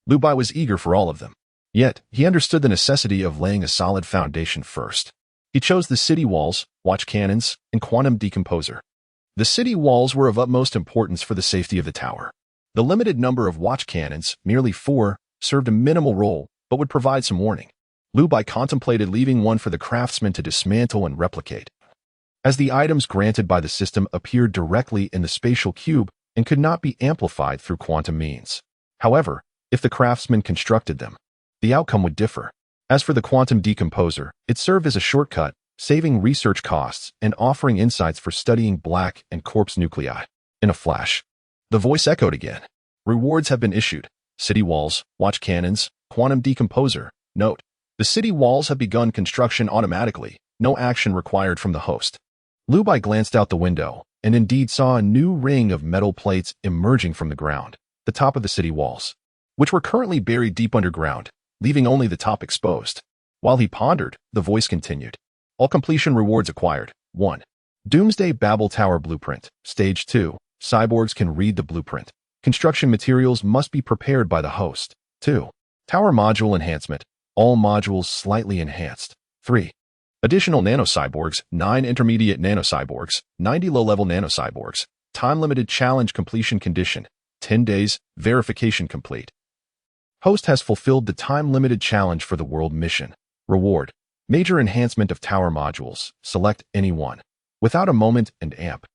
Lu Bai was eager for all of them. Yet, he understood the necessity of laying a solid foundation first. He chose the city walls, watch cannons, and quantum decomposer. The city walls were of utmost importance for the safety of the tower. The limited number of watch cannons, merely 4, served a minimal role, but would provide some warning. Lu Bai contemplated leaving one for the craftsman to dismantle and replicate, as the items granted by the system appeared directly in the spatial cube and could not be amplified through quantum means. However, if the craftsman constructed them, the outcome would differ. As for the quantum decomposer, it served as a shortcut, saving research costs and offering insights for studying black and corpse nuclei. In a flash, the voice echoed again. Rewards have been issued. City walls, watch cannons, quantum decomposer. Note: the city walls have begun construction automatically, no action required from the host. Lu Bai glanced out the window and indeed saw a new ring of metal plates emerging from the ground, the top of the city walls, which were currently buried deep underground, leaving only the top exposed. While he pondered, the voice continued. All completion rewards acquired. 1. Doomsday Babel Tower Blueprint. Stage 2. Cyborgs can read the blueprint. Construction materials must be prepared by the host. 2. Tower Module Enhancement. All modules slightly enhanced. 3. Additional nanocyborgs, 9 intermediate nanocyborgs, 90 low-level nanocyborgs. Time-limited challenge completion condition. 10 days, verification complete. Host has fulfilled the time-limited challenge for the world mission. Reward: major enhancement of tower modules. Select any one. Without a moment and amp.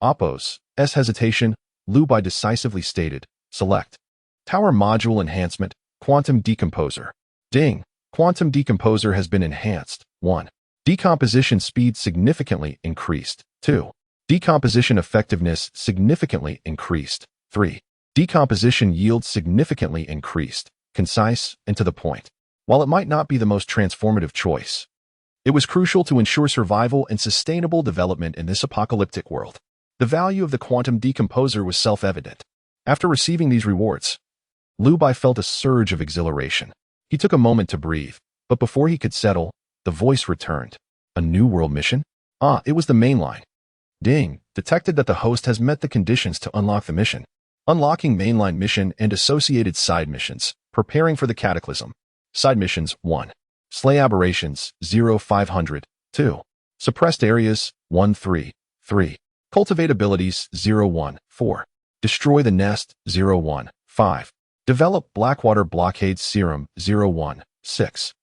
Oppos. S hesitation, Lu Bai decisively stated, select. Tower module enhancement, quantum decomposer. Ding. Quantum decomposer has been enhanced. 1. Decomposition speed significantly increased. 2. Decomposition effectiveness significantly increased. 3. Decomposition yield significantly increased, concise and to the point. While it might not be the most transformative choice, it was crucial to ensure survival and sustainable development in this apocalyptic world. The value of the quantum decomposer was self-evident. After receiving these rewards, Lu Bai felt a surge of exhilaration. He took a moment to breathe, but before he could settle, the voice returned. A new world mission? It was the main line. Ding detected that the host has met the conditions to unlock the mission. Unlocking mainline mission and associated side missions. Preparing for the cataclysm. Side missions: 1. Slay aberrations, 0-500. 2. Suppressed areas, 1-3. 3. Cultivate abilities, 0-1. 4. Destroy the nest, 0-1. 5. Develop Blackwater Blockade Serum, 0-1. 6.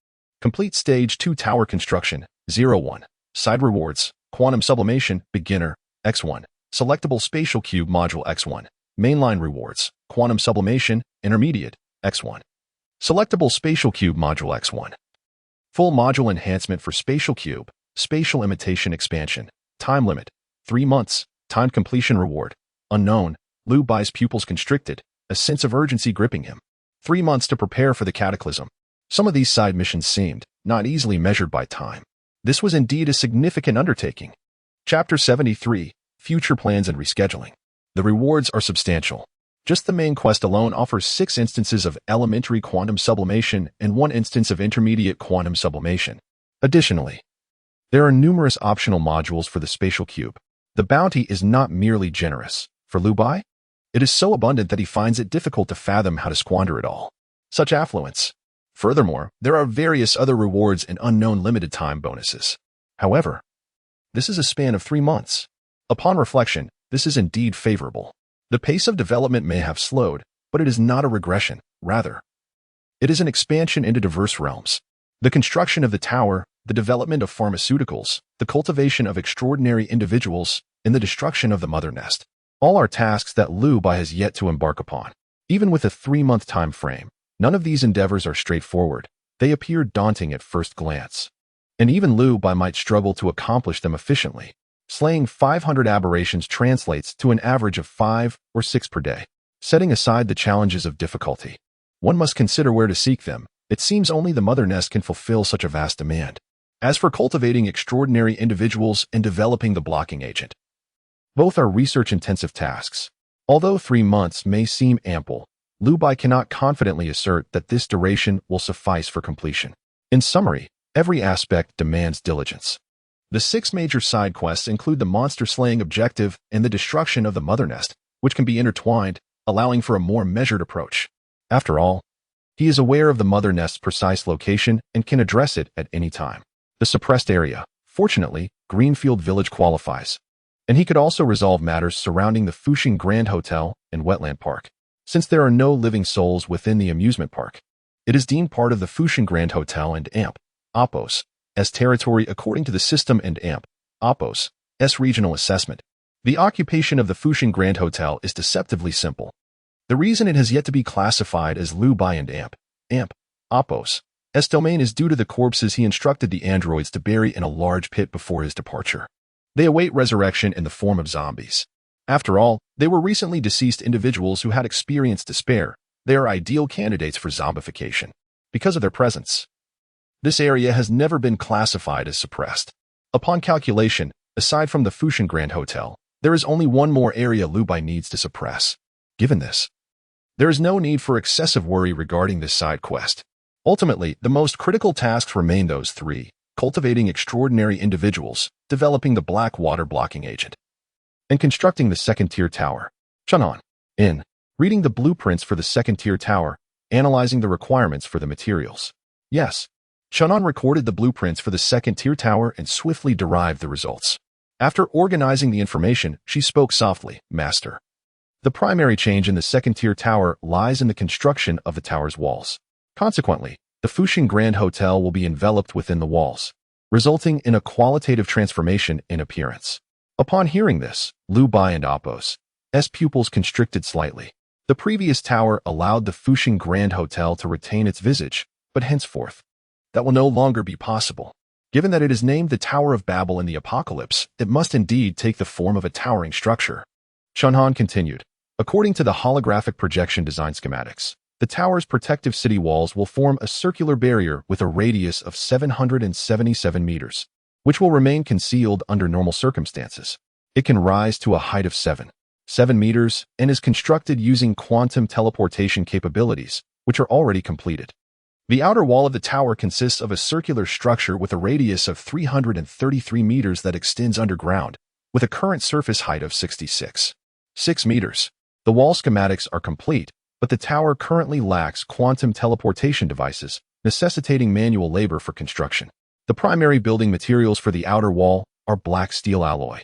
Complete Stage 2 Tower Construction, 0-1. Side rewards: Quantum Sublimation, Beginner, X1. Selectable Spatial Cube Module, X1. Mainline rewards: Quantum Sublimation, Intermediate, X1. Selectable Spatial Cube Module, X1. Full Module Enhancement for Spatial Cube, Spatial Imitation Expansion. Time limit: 3 months. Time completion reward: unknown. Lu Bai's pupils constricted, a sense of urgency gripping him. 3 months to prepare for the cataclysm. Some of these side missions seemed not easily measured by time. This was indeed a significant undertaking. Chapter 73, Future Plans and Rescheduling. The rewards are substantial. Just the main quest alone offers 6 instances of elementary quantum sublimation and 1 instance of intermediate quantum sublimation. Additionally, there are numerous optional modules for the spatial cube. The bounty is not merely generous. For Liu Bai, it is so abundant that he finds it difficult to fathom how to squander it all. Such affluence. Furthermore, there are various other rewards and unknown limited time bonuses. However, this is a span of 3 months. Upon reflection, this is indeed favorable. The pace of development may have slowed, but it is not a regression. Rather, it is an expansion into diverse realms. The construction of the tower, the development of pharmaceuticals, the cultivation of extraordinary individuals, and the destruction of the mother nest. All are tasks that Liu Bai has yet to embark upon. Even with a 3-month time frame, none of these endeavors are straightforward. They appear daunting at first glance. And even Liu Bai might struggle to accomplish them efficiently. Slaying 500 aberrations translates to an average of 5 or 6 per day. Setting aside the challenges of difficulty, one must consider where to seek them. It seems only the mother nest can fulfill such a vast demand. As for cultivating extraordinary individuals and developing the blocking agent, both are research-intensive tasks. Although 3 months may seem ample, Liu Bai cannot confidently assert that this duration will suffice for completion. In summary, every aspect demands diligence. The 6 major side quests include the monster-slaying objective and the destruction of the mother nest, which can be intertwined, allowing for a more measured approach. After all, he is aware of the mother nest's precise location and can address it at any time. The suppressed area. Fortunately, Greenfield Village qualifies. And he could also resolve matters surrounding the Fuxing Grand Hotel and Wetland Park. Since there are no living souls within the amusement park, it is deemed part of the Fuxing Grand Hotel and AMP, Oppos, as territory according to the system and AMP, Oppos, S regional assessment. The occupation of the Fuxing Grand Hotel is deceptively simple. The reason it has yet to be classified as Liu Bai and AMP, Oppos, S domain is due to the corpses he instructed the androids to bury in a large pit before his departure. They await resurrection in the form of zombies. After all, they were recently deceased individuals who had experienced despair. They are ideal candidates for zombification because of their presence. This area has never been classified as suppressed. Upon calculation, aside from the Fuxing Grand Hotel, there is only one more area Liu Bai needs to suppress. Given this, there is no need for excessive worry regarding this side quest. Ultimately, the most critical tasks remain those 3: cultivating extraordinary individuals, developing the black water blocking agent, and constructing the second-tier tower. Chun'an. In reading the blueprints for the second-tier tower, analyzing the requirements for the materials. Yes, Chun'an recorded the blueprints for the second-tier tower and swiftly derived the results. After organizing the information, she spoke softly, "Master, the primary change in the second-tier tower lies in the construction of the tower's walls. Consequently, the Fuxing Grand Hotel will be enveloped within the walls, resulting in a qualitative transformation in appearance." Upon hearing this, Liu Bai and Oppos' pupils constricted slightly. The previous tower allowed the Fuxing Grand Hotel to retain its visage, but henceforth, that will no longer be possible. Given that it is named the Tower of Babel in the Apocalypse, it must indeed take the form of a towering structure. Chun'an continued, "According to the holographic projection design schematics, the tower's protective city walls will form a circular barrier with a radius of 777 meters, which will remain concealed under normal circumstances. It can rise to a height of 7 meters and is constructed using quantum teleportation capabilities, which are already completed. The outer wall of the tower consists of a circular structure with a radius of 333 meters that extends underground, with a current surface height of 6 meters. The wall schematics are complete, but the tower currently lacks quantum teleportation devices, necessitating manual labor for construction. The primary building materials for the outer wall are black steel alloy.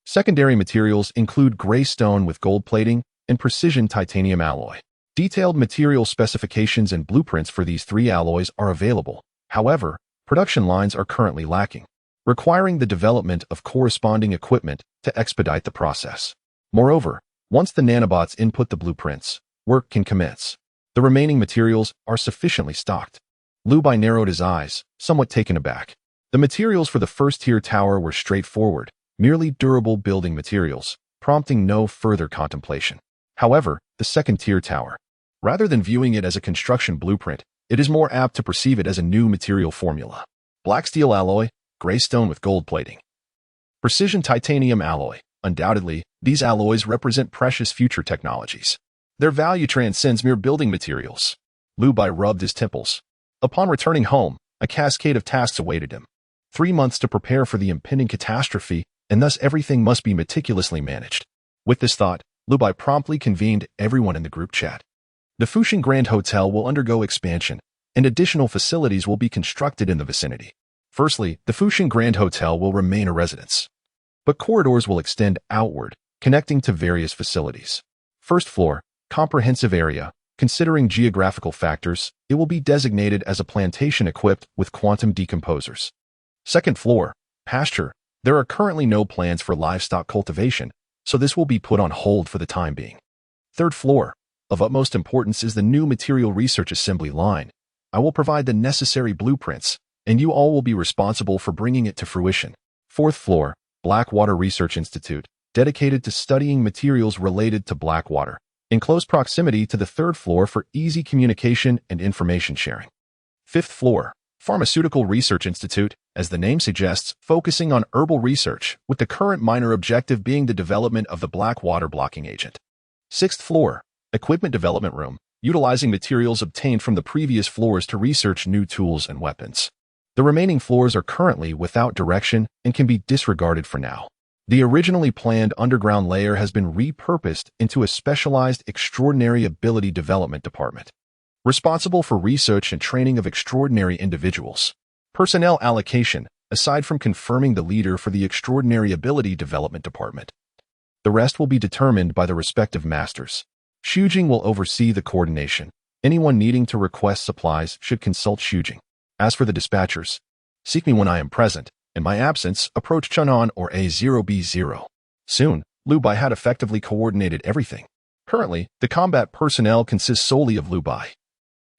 Secondary materials include gray stone with gold plating and precision titanium alloy. Detailed material specifications and blueprints for these 3 alloys are available. However, production lines are currently lacking, requiring the development of corresponding equipment to expedite the process. Moreover, once the nanobots input the blueprints, work can commence. The remaining materials are sufficiently stocked. Liu Bai narrowed his eyes, somewhat taken aback. The materials for the first-tier tower were straightforward, merely durable building materials, prompting no further contemplation. However, the second-tier tower, rather than viewing it as a construction blueprint, it is more apt to perceive it as a new material formula. Black steel alloy, gray stone with gold plating. Precision titanium alloy. Undoubtedly, these alloys represent precious future technologies. Their value transcends mere building materials. Lu Bai rubbed his temples. Upon returning home, a cascade of tasks awaited him. 3 months to prepare for the impending catastrophe, and thus everything must be meticulously managed. With this thought, Lu Bai promptly convened everyone in the group chat. The Fuxing Grand Hotel will undergo expansion, and additional facilities will be constructed in the vicinity. Firstly, the Fuxing Grand Hotel will remain a residence, but corridors will extend outward, connecting to various facilities. First floor, comprehensive area. Considering geographical factors, it will be designated as a plantation equipped with quantum decomposers. Second floor, pasture. There are currently no plans for livestock cultivation, so this will be put on hold for the time being. Third floor, of utmost importance is the new material research assembly line. I will provide the necessary blueprints, and you all will be responsible for bringing it to fruition. Fourth floor, Blackwater Research Institute, dedicated to studying materials related to Blackwater, in close proximity to the third floor for easy communication and information sharing. Fifth floor, Pharmaceutical Research Institute, as the name suggests, focusing on herbal research, with the current minor objective being the development of the Blackwater blocking agent. Sixth floor, Equipment Development Room, utilizing materials obtained from the previous floors to research new tools and weapons. The remaining floors are currently without direction and can be disregarded for now. The originally planned underground layer has been repurposed into a specialized extraordinary ability development department, responsible for research and training of extraordinary individuals. Personnel allocation, aside from confirming the leader for the extraordinary ability development department. The rest will be determined by the respective masters. Shujing will oversee the coordination. Anyone needing to request supplies should consult Shujing. As for the dispatchers, seek me when I am present. In my absence, approach Chang'an or A0B0. Soon, Lu Bai had effectively coordinated everything. Currently, the combat personnel consists solely of Lu Bai,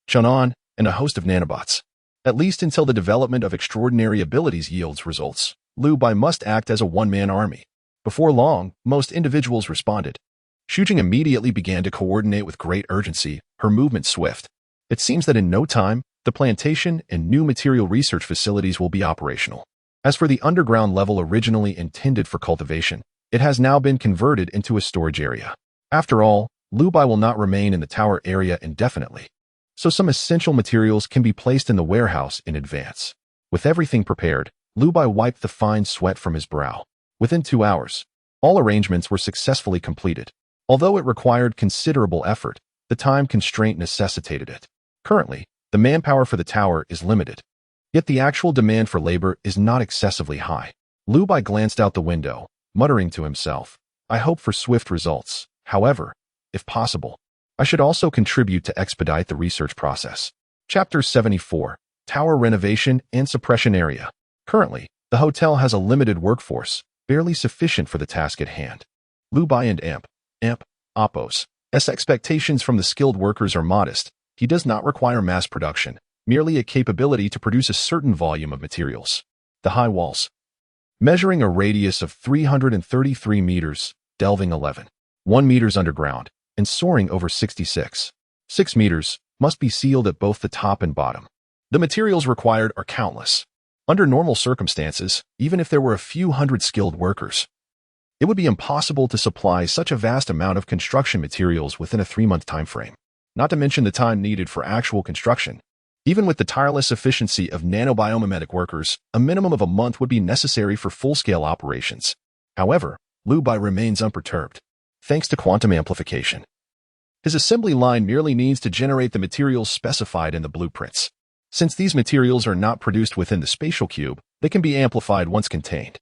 Chang'an, and a host of nanobots. At least until the development of extraordinary abilities yields results, Lu Bai must act as a one-man army. Before long, most individuals responded. Shujing immediately began to coordinate with great urgency, her movement swift. It seems that in no time, the plantation and new material research facilities will be operational. As for the underground level originally intended for cultivation, it has now been converted into a storage area. After all, Lu Bai will not remain in the tower area indefinitely, so some essential materials can be placed in the warehouse in advance. With everything prepared, Lu Bai wiped the fine sweat from his brow. Within 2 hours, all arrangements were successfully completed. Although it required considerable effort, the time constraint necessitated it. Currently, the manpower for the tower is limited. Yet the actual demand for labor is not excessively high. Lu Bai glanced out the window, muttering to himself, I hope for swift results. However, if possible, I should also contribute to expedite the research process. Chapter 74, Tower Renovation and Suppression Area. Currently, the hotel has a limited workforce, barely sufficient for the task at hand. Lu Bai and Oppos, as expectations from the skilled workers are modest, he does not require mass production, merely a capability to produce a certain volume of materials. The high walls, measuring a radius of 333 meters, delving 1 meters underground, and soaring over 6 meters, must be sealed at both the top and bottom. The materials required are countless. Under normal circumstances, even if there were a few hundred skilled workers, it would be impossible to supply such a vast amount of construction materials within a 3-month time frame, not to mention the time needed for actual construction. Even with the tireless efficiency of Nanobiomimetic workers, a minimum of a month would be necessary for full-scale operations. However, Lu Bai remains unperturbed, thanks to quantum amplification. His assembly line merely needs to generate the materials specified in the blueprints. Since these materials are not produced within the spatial cube, they can be amplified once contained.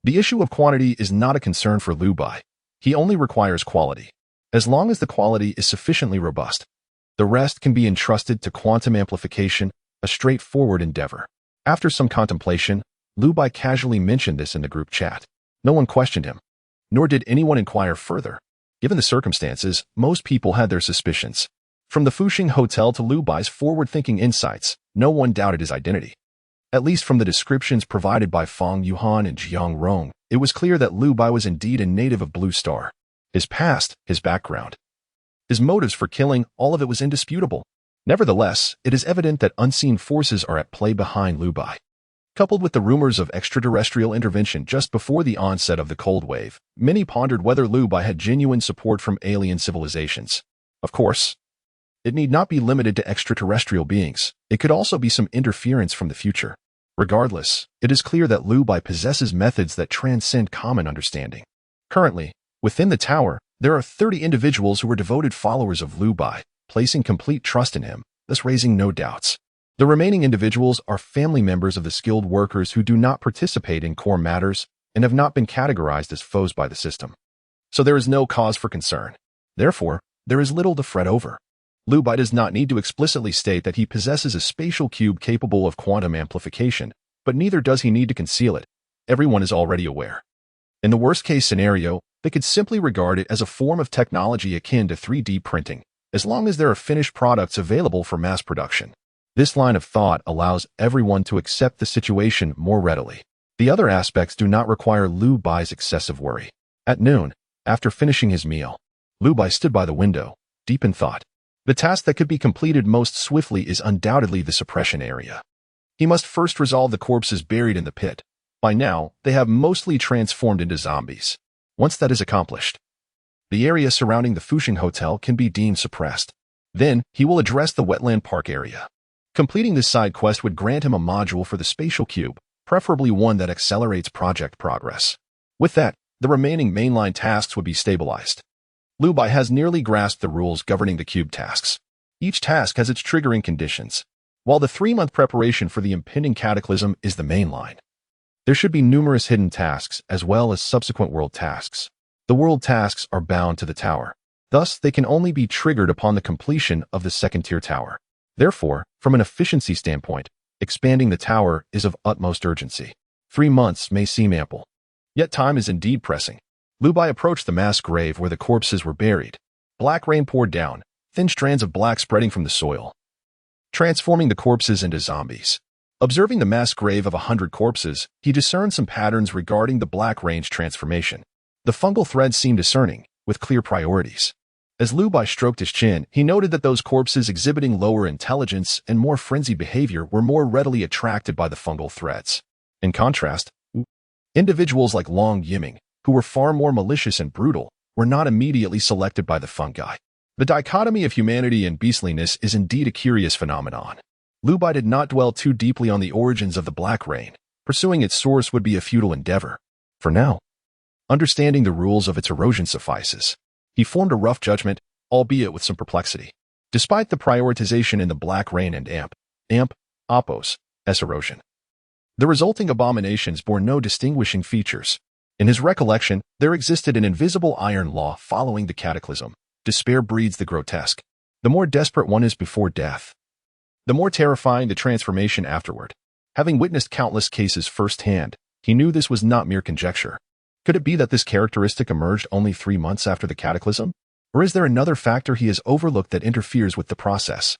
The issue of quantity is not a concern for Lu Bai. He only requires quality. As long as the quality is sufficiently robust, the rest can be entrusted to quantum amplification, a straightforward endeavor. After some contemplation, Lu Bai casually mentioned this in the group chat. No one questioned him, nor did anyone inquire further. Given the circumstances, most people had their suspicions. From the Fuxing Hotel to Lu Bai's forward-thinking insights, no one doubted his identity. At least from the descriptions provided by Fang Yuhan and Jiang Rong, it was clear that Lu Bai was indeed a native of Blue Star. His past, his background, his motives for killing, all of it was indisputable. Nevertheless, it is evident that unseen forces are at play behind Liu Bai. Coupled with the rumors of extraterrestrial intervention just before the onset of the Cold Wave, many pondered whether Liu Bai had genuine support from alien civilizations. Of course, it need not be limited to extraterrestrial beings. It could also be some interference from the future. Regardless, it is clear that Liu Bai possesses methods that transcend common understanding. Currently, within the tower, there are 30 individuals who are devoted followers of Liu Bai, placing complete trust in him, thus raising no doubts. The remaining individuals are family members of the skilled workers who do not participate in core matters and have not been categorized as foes by the system. So there is no cause for concern. Therefore, there is little to fret over. Liu Bai does not need to explicitly state that he possesses a spatial cube capable of quantum amplification, but neither does he need to conceal it. Everyone is already aware. In the worst-case scenario, they could simply regard it as a form of technology akin to 3D printing, as long as there are finished products available for mass production. This line of thought allows everyone to accept the situation more readily. The other aspects do not require Liu Bai's excessive worry. At noon, after finishing his meal, Liu Bai stood by the window, deep in thought. The task that could be completed most swiftly is undoubtedly the suppression area. He must first resolve the corpses buried in the pit. By now, they have mostly transformed into zombies. Once that is accomplished, the area surrounding the Fuxing Hotel can be deemed suppressed. Then, he will address the wetland park area. Completing this side quest would grant him a module for the spatial cube, preferably one that accelerates project progress. With that, the remaining mainline tasks would be stabilized. Liu Bai has nearly grasped the rules governing the cube tasks. Each task has its triggering conditions. While the 3-month preparation for the impending cataclysm is the main line, there should be numerous hidden tasks as well as subsequent world tasks. The world tasks are bound to the tower. Thus, they can only be triggered upon the completion of the second-tier tower. Therefore, from an efficiency standpoint, expanding the tower is of utmost urgency. 3 months may seem ample. Yet time is indeed pressing. Liu Bai approached the mass grave where the corpses were buried. Black rain poured down, thin strands of black spreading from the soil, transforming the corpses into zombies. Observing the mass grave of 100 corpses, he discerned some patterns regarding the black rain's transformation. The fungal threads seemed discerning, with clear priorities. As Liu Bai stroked his chin, he noted that those corpses exhibiting lower intelligence and more frenzied behavior were more readily attracted by the fungal threads. In contrast, individuals like Yongqing, who were far more malicious and brutal, were not immediately selected by the fungi. The dichotomy of humanity and beastliness is indeed a curious phenomenon. Liu Bai did not dwell too deeply on the origins of the black rain. Pursuing its source would be a futile endeavor. For now, understanding the rules of its erosion suffices. He formed a rough judgment, albeit with some perplexity. Despite the prioritization in the black rain and Oppos, S erosion, the resulting abominations bore no distinguishing features. In his recollection, there existed an invisible iron law following the cataclysm. Despair breeds the grotesque. The more desperate one is before death, the more terrifying the transformation afterward. Having witnessed countless cases firsthand, he knew this was not mere conjecture. Could it be that this characteristic emerged only 3 months after the cataclysm? Or is there another factor he has overlooked that interferes with the process?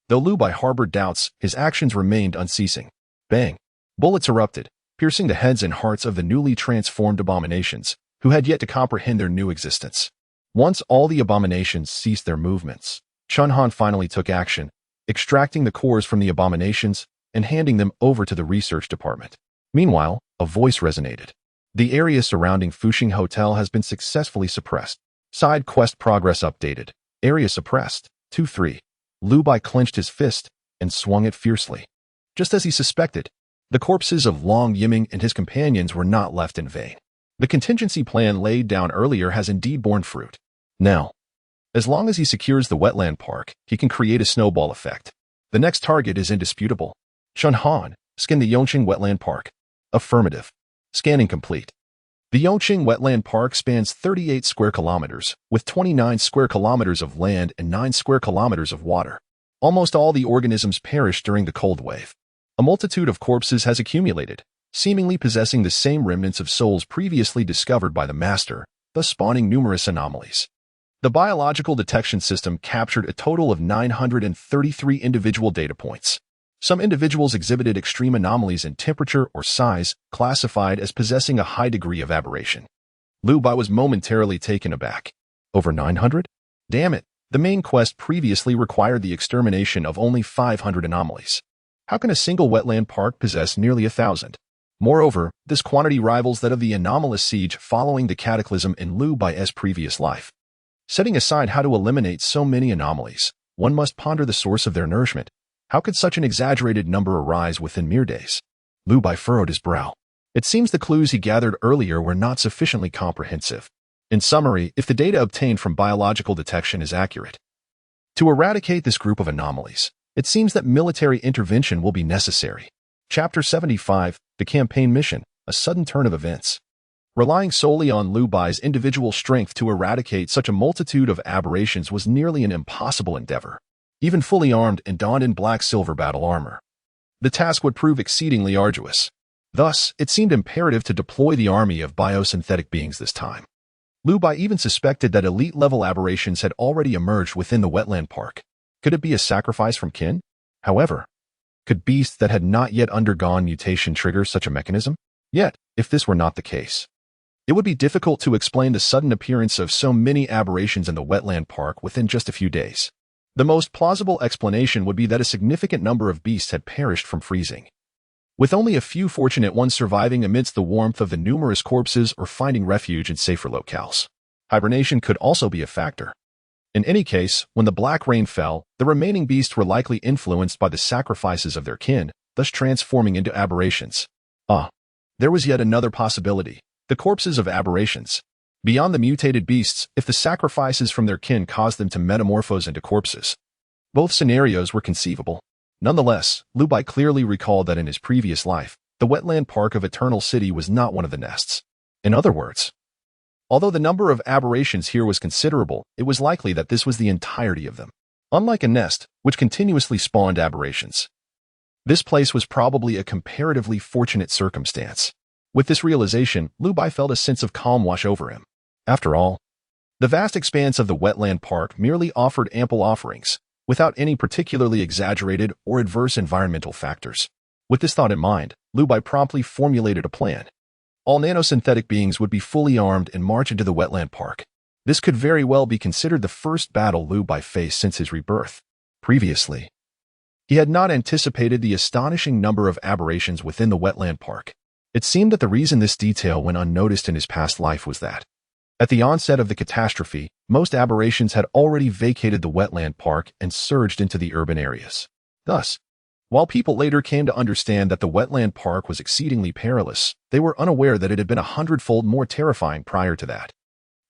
Though Liu Bai harbored doubts, his actions remained unceasing. Bang! Bullets erupted, piercing the heads and hearts of the newly transformed abominations, who had yet to comprehend their new existence. Once all the abominations ceased their movements, Chun Han finally took action, extracting the cores from the abominations and handing them over to the research department. Meanwhile, a voice resonated. The area surrounding Fuxing Hotel has been successfully suppressed. Side quest progress updated. Area suppressed. 2-3. Liu Bai clenched his fist and swung it fiercely. Just as he suspected, the corpses of Yongqing and his companions were not left in vain. The contingency plan laid down earlier has indeed borne fruit. Now, as long as he secures the wetland park, he can create a snowball effect. The next target is indisputable. Chun Han, scan the Yongcheng wetland park. Affirmative. Scanning complete. The Yongqing wetland park spans 38 square kilometers, with 29 square kilometers of land and 9 square kilometers of water. Almost all the organisms perished during the cold wave. A multitude of corpses has accumulated, seemingly possessing the same remnants of souls previously discovered by the master, thus spawning numerous anomalies. The biological detection system captured a total of 933 individual data points. Some individuals exhibited extreme anomalies in temperature or size, classified as possessing a high degree of aberration. Liu Bai was momentarily taken aback. Over 900? Damn it, The main quest previously required the extermination of only 500 anomalies. How can a single wetland park possess nearly 1,000? Moreover, this quantity rivals that of the anomalous siege following the cataclysm in Liu Bai's previous life. Setting aside how to eliminate so many anomalies, one must ponder the source of their nourishment. How could such an exaggerated number arise within mere days? Liu Bai furrowed his brow. It seems the clues he gathered earlier were not sufficiently comprehensive. In summary, if the data obtained from biological detection is accurate, to eradicate this group of anomalies, it seems that military intervention will be necessary. Chapter 75, The Campaign Mission, A Sudden Turn of Events. Relying solely on Liu Bai's individual strength to eradicate such a multitude of aberrations was nearly an impossible endeavor, even fully armed and donned in black-silver battle armor. The task would prove exceedingly arduous. Thus, it seemed imperative to deploy the army of biosynthetic beings this time. Liu Bai even suspected that elite-level aberrations had already emerged within the wetland park. Could it be a sacrifice from kin? However, could beasts that had not yet undergone mutation trigger such a mechanism? Yet, if this were not the case, it would be difficult to explain the sudden appearance of so many aberrations in the wetland park within just a few days. The most plausible explanation would be that a significant number of beasts had perished from freezing, with only a few fortunate ones surviving amidst the warmth of the numerous corpses or finding refuge in safer locales. Hibernation could also be a factor. In any case, when the black rain fell, the remaining beasts were likely influenced by the sacrifices of their kin, thus transforming into aberrations. There was yet another possibility: the corpses of aberrations. Beyond the mutated beasts, if the sacrifices from their kin caused them to metamorphose into corpses. Both scenarios were conceivable. Nonetheless, Liu Bai clearly recalled that in his previous life, the wetland park of Eternal City was not one of the nests. In other words, although the number of aberrations here was considerable, it was likely that this was the entirety of them. Unlike a nest, which continuously spawned aberrations, this place was probably a comparatively fortunate circumstance. With this realization, Liu Bai felt a sense of calm wash over him. After all, the vast expanse of the wetland park merely offered ample offerings, without any particularly exaggerated or adverse environmental factors. With this thought in mind, Liu Bai promptly formulated a plan. All nanosynthetic beings would be fully armed and march into the wetland park. This could very well be considered the first battle Liu Bai faced since his rebirth. Previously, he had not anticipated the astonishing number of aberrations within the wetland park. It seemed that the reason this detail went unnoticed in his past life was that, at the onset of the catastrophe, most aberrations had already vacated the wetland park and surged into the urban areas. Thus, while people later came to understand that the wetland park was exceedingly perilous, they were unaware that it had been 100-fold more terrifying prior to that.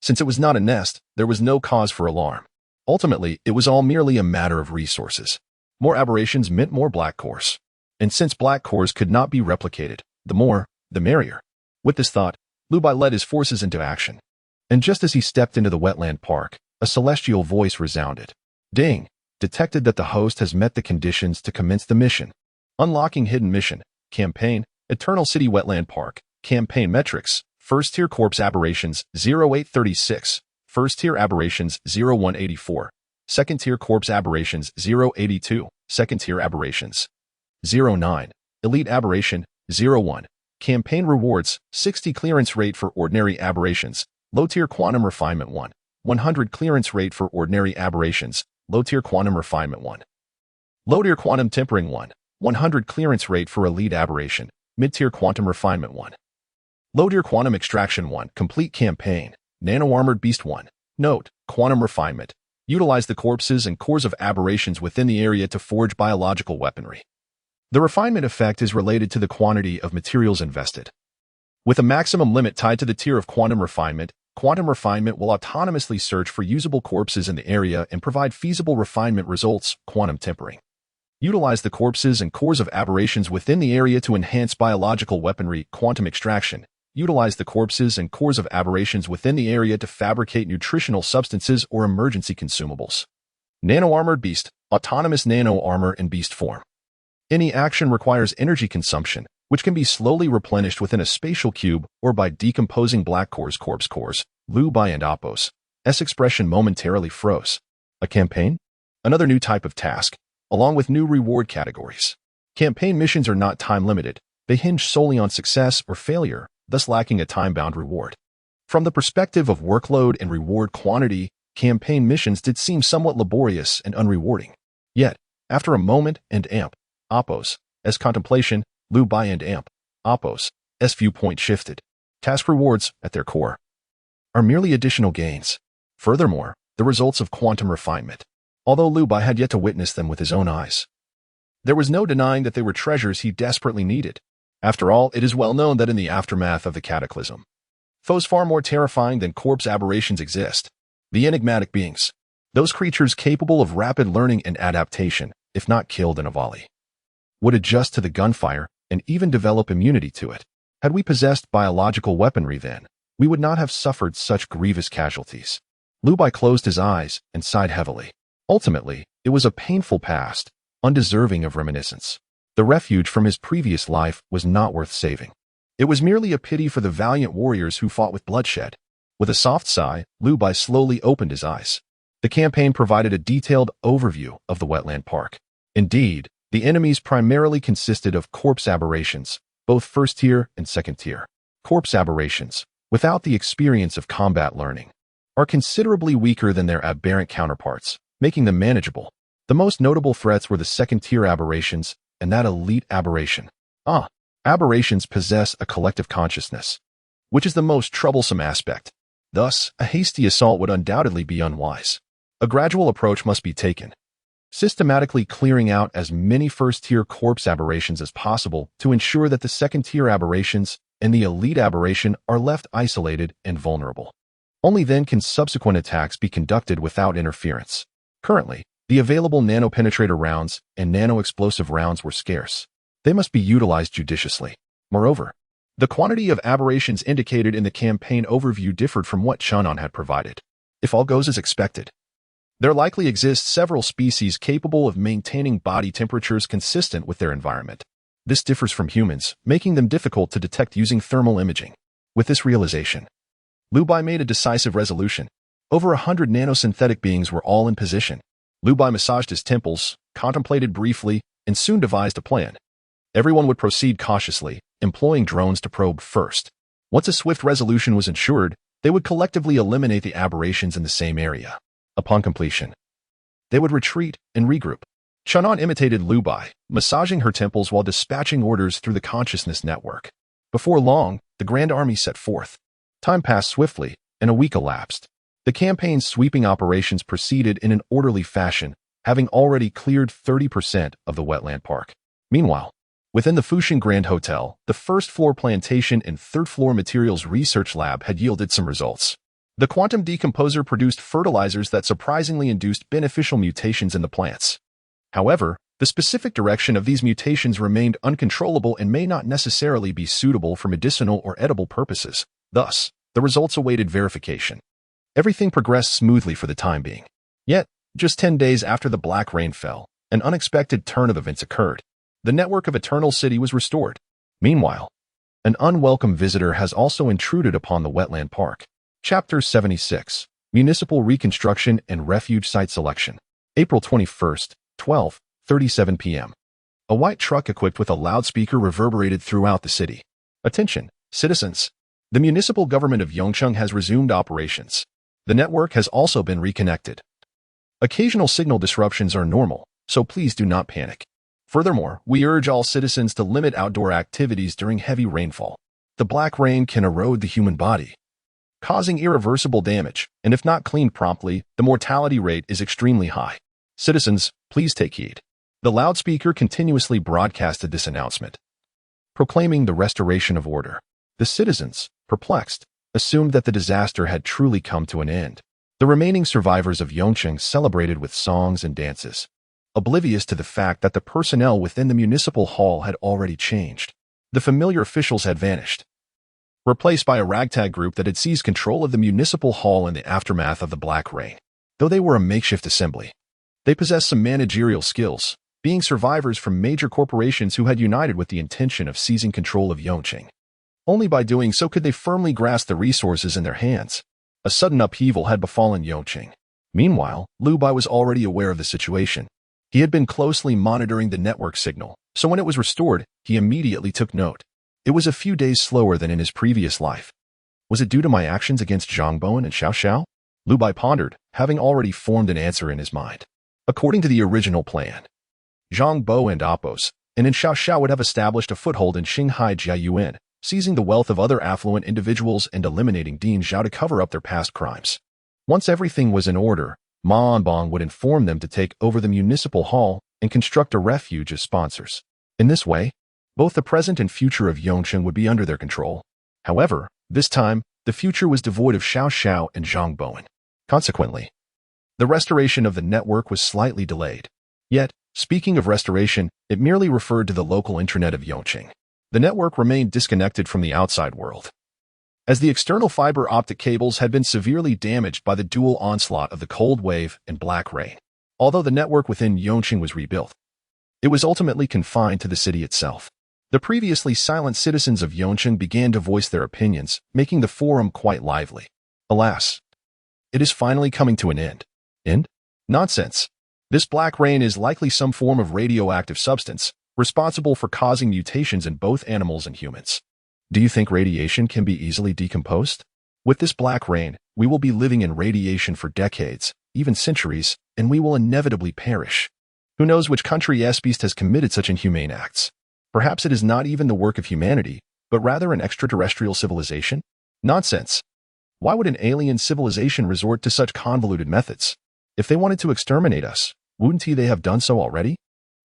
Since it was not a nest, there was no cause for alarm. Ultimately, it was all merely a matter of resources. More aberrations meant more black cores. And since black cores could not be replicated, the more, the merrier. With this thought, Liu Bai led his forces into action. And just as he stepped into the wetland park, a celestial voice resounded. Ding! Detected that the host has met the conditions to commence the mission. Unlocking hidden mission. Campaign, Eternal City Wetland Park. Campaign metrics. First tier corpse aberrations 0836. First tier aberrations 0184. Second tier corpse aberrations 082. Second tier aberrations 09. Elite aberration 01. Campaign rewards 60 clearance rate for ordinary aberrations. Low tier quantum refinement 1. 100 clearance rate for ordinary aberrations. Low tier quantum refinement 1. Low tier quantum tempering 1. 100 clearance rate for elite aberration. Mid tier quantum refinement 1. Low tier quantum extraction 1. Complete campaign. Nano armored beast 1. Note: quantum refinement. Utilize the corpses and cores of aberrations within the area to forge biological weaponry. The refinement effect is related to the quantity of materials invested. With a maximum limit tied to the tier of quantum refinement will autonomously search for usable corpses in the area and provide feasible refinement results. Quantum tempering. Utilize the corpses and cores of aberrations within the area to enhance biological weaponry. Quantum extraction. Utilize the corpses and cores of aberrations within the area to fabricate nutritional substances or emergency consumables. Nano-armored beast. Autonomous nano armor in beast form. Any action requires energy consumption, which can be slowly replenished within a spatial cube or by decomposing black cores. Corpse cores. Liu Bai and Appos. S expression momentarily froze. A campaign? Another new type of task, along with new reward categories. Campaign missions are not time-limited. They hinge solely on success or failure, thus lacking a time-bound reward. From the perspective of workload and reward quantity, campaign missions did seem somewhat laborious and unrewarding. Yet, after a moment and amp, Oppos, as contemplation, Lu Bai and amp, Oppos, as viewpoint shifted. Task rewards, at their core, are merely additional gains. Furthermore, the results of quantum refinement, although Lu Bai had yet to witness them with his own eyes. There was no denying that they were treasures he desperately needed. After all, it is well known that in the aftermath of the cataclysm, foes far more terrifying than corpse aberrations exist. The enigmatic beings, those creatures capable of rapid learning and adaptation, if not killed in a volley, would adjust to the gunfire and even develop immunity to it. Had we possessed biological weaponry then, we would not have suffered such grievous casualties. Lu Bai closed his eyes and sighed heavily. Ultimately, it was a painful past, undeserving of reminiscence. The refuge from his previous life was not worth saving. It was merely a pity for the valiant warriors who fought with bloodshed. With a soft sigh, Lu Bai slowly opened his eyes. The campaign provided a detailed overview of the wetland park. Indeed, the enemies primarily consisted of corpse aberrations, both first-tier and second-tier. Corpse aberrations, without the experience of combat learning, are considerably weaker than their aberrant counterparts, making them manageable. The most notable threats were the second-tier aberrations and that elite aberration. Aberrations possess a collective consciousness, which is the most troublesome aspect. Thus, a hasty assault would undoubtedly be unwise. A gradual approach must be taken, systematically clearing out as many first-tier corpse aberrations as possible to ensure that the second-tier aberrations and the elite aberration are left isolated and vulnerable. Only then can subsequent attacks be conducted without interference. Currently, the available nano-penetrator rounds and nano-explosive rounds were scarce. They must be utilized judiciously. Moreover, the quantity of aberrations indicated in the campaign overview differed from what Chun'an had provided. If all goes as expected, there likely exist several species capable of maintaining body temperatures consistent with their environment. This differs from humans, making them difficult to detect using thermal imaging. With this realization, Lu Bai made a decisive resolution. Over 100 nanosynthetic beings were all in position. Lu Bai massaged his temples, contemplated briefly, and soon devised a plan. Everyone would proceed cautiously, employing drones to probe first. Once a swift resolution was ensured, they would collectively eliminate the aberrations in the same area. Upon completion, they would retreat and regroup. Chun'an imitated Lu Bai, massaging her temples while dispatching orders through the consciousness network. Before long, the Grand Army set forth. Time passed swiftly, and a week elapsed. The campaign's sweeping operations proceeded in an orderly fashion, having already cleared 30% of the wetland park. Meanwhile, within the Fuxing Grand Hotel, the first-floor plantation and third-floor materials research lab had yielded some results. The quantum decomposer produced fertilizers that surprisingly induced beneficial mutations in the plants. However, the specific direction of these mutations remained uncontrollable and may not necessarily be suitable for medicinal or edible purposes. Thus, the results awaited verification. Everything progressed smoothly for the time being. Yet, just 10 days after the black rain fell, an unexpected turn of events occurred. The network of Eternal City was restored. Meanwhile, an unwelcome visitor has also intruded upon the wetland park. Chapter 76, Municipal Reconstruction and Refuge Site Selection. April 21st, 12:37 p.m. A white truck equipped with a loudspeaker reverberated throughout the city. Attention, citizens! The municipal government of Yongcheng has resumed operations. The network has also been reconnected. Occasional signal disruptions are normal, so please do not panic. Furthermore, we urge all citizens to limit outdoor activities during heavy rainfall. The black rain can erode the human body, causing irreversible damage, and if not cleaned promptly, the mortality rate is extremely high. Citizens, please take heed. The loudspeaker continuously broadcasted this announcement, proclaiming the restoration of order. The citizens, perplexed, assumed that the disaster had truly come to an end. The remaining survivors of Yongcheng celebrated with songs and dances, oblivious to the fact that the personnel within the municipal hall had already changed. The familiar officials had vanished, replaced by a ragtag group that had seized control of the municipal hall in the aftermath of the black rain. Though they were a makeshift assembly, they possessed some managerial skills, being survivors from major corporations who had united with the intention of seizing control of Yongqing. Only by doing so could they firmly grasp the resources in their hands. A sudden upheaval had befallen Yongqing. Meanwhile, Lu Bai was already aware of the situation. He had been closely monitoring the network signal, so when it was restored, he immediately took note. It was a few days slower than in his previous life. Was it due to my actions against Zhang Bowen and Xiao Xiao? Lu Bai pondered, having already formed an answer in his mind. According to the original plan, Zhang Bo and Apos and in Xiao would have established a foothold in Xinghai Jiayuan, seizing the wealth of other affluent individuals and eliminating Ding Zhao to cover up their past crimes. Once everything was in order, Ma Anbang would inform them to take over the municipal hall and construct a refuge as sponsors. In this way, both the present and future of Yongcheng would be under their control. However, this time, the future was devoid of Xiao and Zhang Bowen. Consequently, the restoration of the network was slightly delayed. Yet, speaking of restoration, it merely referred to the local intranet of Yongqing. The network remained disconnected from the outside world, as the external fiber optic cables had been severely damaged by the dual onslaught of the cold wave and black rain. Although the network within Yongqing was rebuilt, it was ultimately confined to the city itself. The previously silent citizens of Yongqing began to voice their opinions, making the forum quite lively. Alas, it is finally coming to an end. End? Nonsense. This black rain is likely some form of radioactive substance, responsible for causing mutations in both animals and humans. Do you think radiation can be easily decomposed? With this black rain, we will be living in radiation for decades, even centuries, and we will inevitably perish. Who knows which country beast has committed such inhumane acts? Perhaps it is not even the work of humanity, but rather an extraterrestrial civilization? Nonsense. Why would an alien civilization resort to such convoluted methods? If they wanted to exterminate us, wouldn't they have done so already?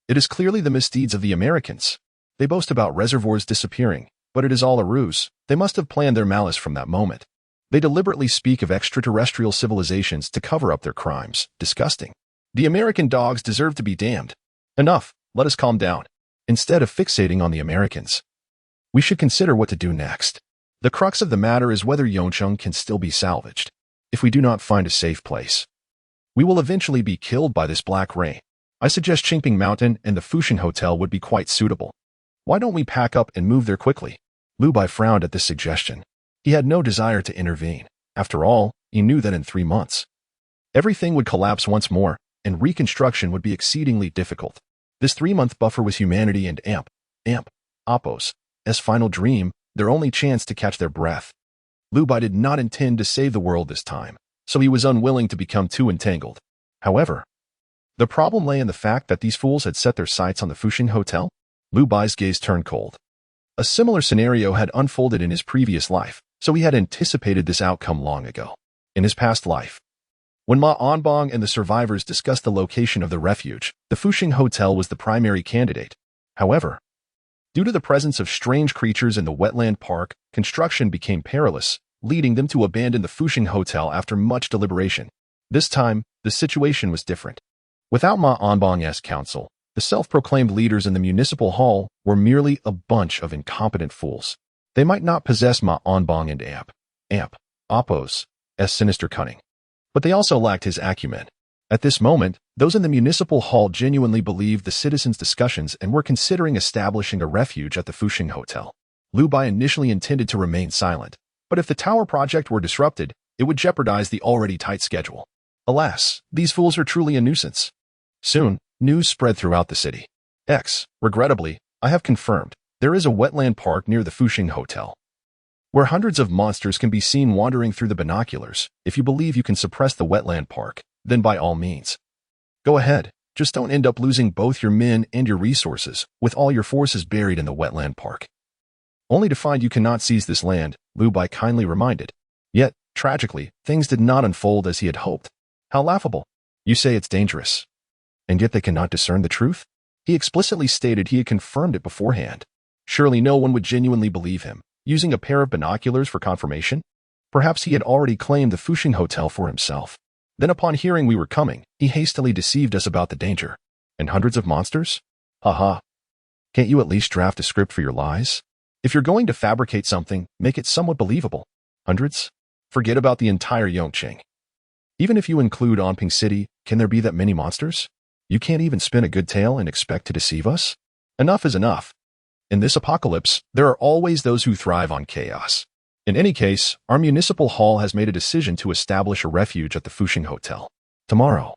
It is clearly the misdeeds of the Americans. They boast about reservoirs disappearing, but it is all a ruse. They must have planned their malice from that moment. They deliberately speak of extraterrestrial civilizations to cover up their crimes. Disgusting. The American dogs deserve to be damned. Enough, let us calm down. Instead of fixating on the Americans, we should consider what to do next. The crux of the matter is whether Yongcheng can still be salvaged. If we do not find a safe place, we will eventually be killed by this black rain. I suggest Qingping Mountain and the Fusheng Hotel would be quite suitable. Why don't we pack up and move there quickly? Lu Bai frowned at this suggestion. He had no desire to intervene. After all, he knew that in 3 months, everything would collapse once more, and reconstruction would be exceedingly difficult. This 3-month buffer was humanity and Apos' final dream, their only chance to catch their breath. Lu Bai did not intend to save the world this time, so he was unwilling to become too entangled. However, the problem lay in the fact that these fools had set their sights on the Fusheng Hotel. Lu Bai's gaze turned cold. A similar scenario had unfolded in his previous life, so he had anticipated this outcome long ago. In his past life, when Ma Anbang and the survivors discussed the location of the refuge, the Fusheng Hotel was the primary candidate. However, due to the presence of strange creatures in the wetland park, construction became perilous, leading them to abandon the Fusheng Hotel after much deliberation. This time, the situation was different. Without Ma Anbang's counsel, the self-proclaimed leaders in the municipal hall were merely a bunch of incompetent fools. They might not possess Ma Anbang and Apos' sinister cunning, but they also lacked his acumen. At this moment, those in the municipal hall genuinely believed the citizens' discussions and were considering establishing a refuge at the Fusheng Hotel. Lu Bai initially intended to remain silent, but if the tower project were disrupted, it would jeopardize the already tight schedule. Alas, these fools are truly a nuisance. Soon, news spread throughout the city. Regrettably, I have confirmed, there is a wetland park near the Fusheng Hotel, where hundreds of monsters can be seen wandering through the binoculars. If you believe you can suppress the wetland park, then by all means, go ahead. Just don't end up losing both your men and your resources, with all your forces buried in the wetland park. Only to find you cannot seize this land, Lu Bai kindly reminded. Yet, tragically, things did not unfold as he had hoped. How laughable. You say it's dangerous, and yet they cannot discern the truth? He explicitly stated he had confirmed it beforehand. Surely no one would genuinely believe him, using a pair of binoculars for confirmation? Perhaps he had already claimed the Fusheng Hotel for himself. Then upon hearing we were coming, he hastily deceived us about the danger. And hundreds of monsters? Haha. Can't you at least draft a script for your lies? If you're going to fabricate something, make it somewhat believable. Hundreds? Forget about the entire Yongqing. Even if you include Anping City, can there be that many monsters? You can't even spin a good tale and expect to deceive us? Enough is enough. In this apocalypse, there are always those who thrive on chaos. In any case, our municipal hall has made a decision to establish a refuge at the Fusheng Hotel. Tomorrow,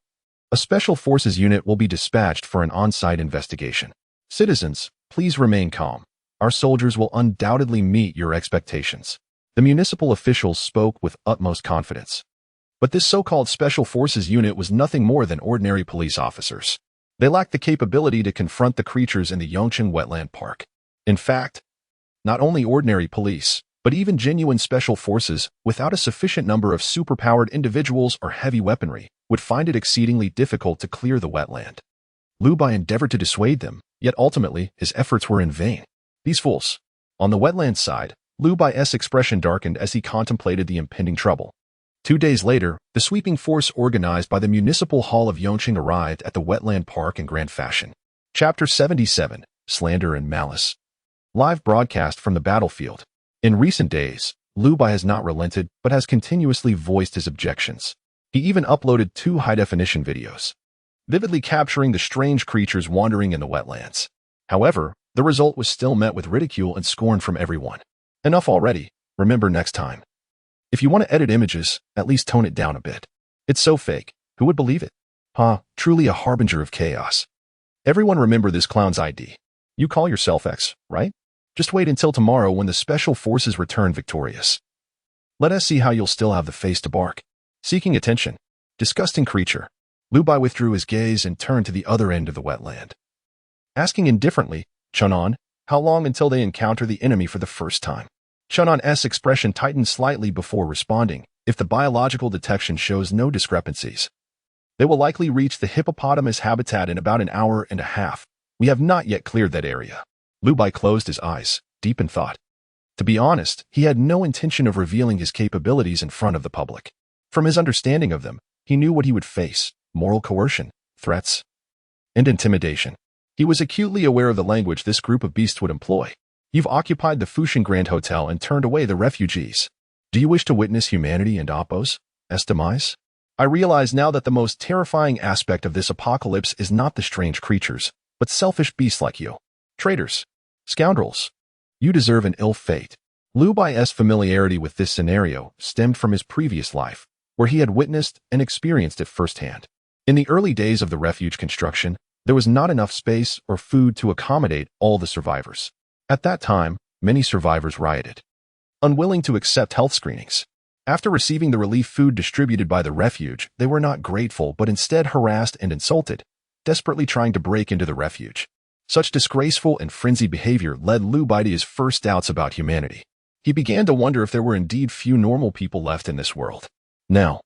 a special forces unit will be dispatched for an on-site investigation. Citizens, please remain calm. Our soldiers will undoubtedly meet your expectations. The municipal officials spoke with utmost confidence. But this so-called Special Forces unit was nothing more than ordinary police officers. They lacked the capability to confront the creatures in the Yongcheng wetland park. In fact, not only ordinary police, but even genuine special forces, without a sufficient number of superpowered individuals or heavy weaponry, would find it exceedingly difficult to clear the wetland. Lu Bai endeavored to dissuade them, yet ultimately his efforts were in vain. These fools. On the wetland side, Lu Bai's expression darkened as he contemplated the impending trouble. 2 days later, the sweeping force organized by the Municipal Hall of Yongqing arrived at the wetland park in grand fashion. Chapter 77, Slander and Malice. Live broadcast from the battlefield. In recent days, Lu Bai has not relented but has continuously voiced his objections. He even uploaded 2 high-definition videos, vividly capturing the strange creatures wandering in the wetlands. However, the result was still met with ridicule and scorn from everyone. Enough already, remember next time. If you want to edit images, at least tone it down a bit. It's so fake, who would believe it? Truly a harbinger of chaos. Everyone remember this clown's ID. You call yourself X, right? Just wait until tomorrow when the Special Forces return victorious. Let us see how you'll still have the face to bark. Seeking attention. Disgusting creature. Lu Bai withdrew his gaze and turned to the other end of the wetland. Asking indifferently, Chunan, how long until they encounter the enemy for the first time? Chunan's expression tightened slightly before responding. If the biological detection shows no discrepancies, they will likely reach the hippopotamus habitat in about an hour and a half. We have not yet cleared that area. Lu Bai closed his eyes, deep in thought. To be honest, he had no intention of revealing his capabilities in front of the public. From his understanding of them, he knew what he would face: moral coercion, threats, and intimidation. He was acutely aware of the language this group of beasts would employ. You've occupied the Fushan Grand Hotel and turned away the refugees. Do you wish to witness humanity and Oppo's demise? I realize now that the most terrifying aspect of this apocalypse is not the strange creatures, but selfish beasts like you. Traitors. Scoundrels. You deserve an ill fate. Lu Bai's familiarity with this scenario stemmed from his previous life, where he had witnessed and experienced it firsthand. In the early days of the refuge construction, there was not enough space or food to accommodate all the survivors. At that time, many survivors rioted, unwilling to accept health screenings. After receiving the relief food distributed by the refuge, they were not grateful but instead harassed and insulted, desperately trying to break into the refuge. Such disgraceful and frenzied behavior led Lu Bai to his first doubts about humanity. He began to wonder if there were indeed few normal people left in this world. Now,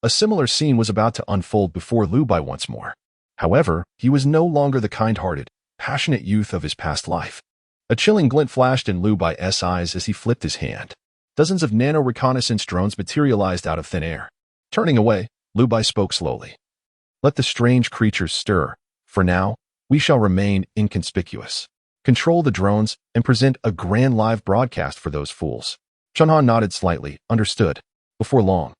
a similar scene was about to unfold before Lu Bai once more. However, he was no longer the kind-hearted, passionate youth of his past life. A chilling glint flashed in Lu Bai's eyes as he flipped his hand. Dozens of nano-reconnaissance drones materialized out of thin air. Turning away, Lu Bai spoke slowly. Let the strange creatures stir. For now, we shall remain inconspicuous. Control the drones and present a grand live broadcast for those fools. Chunhan nodded slightly, understood. Before long,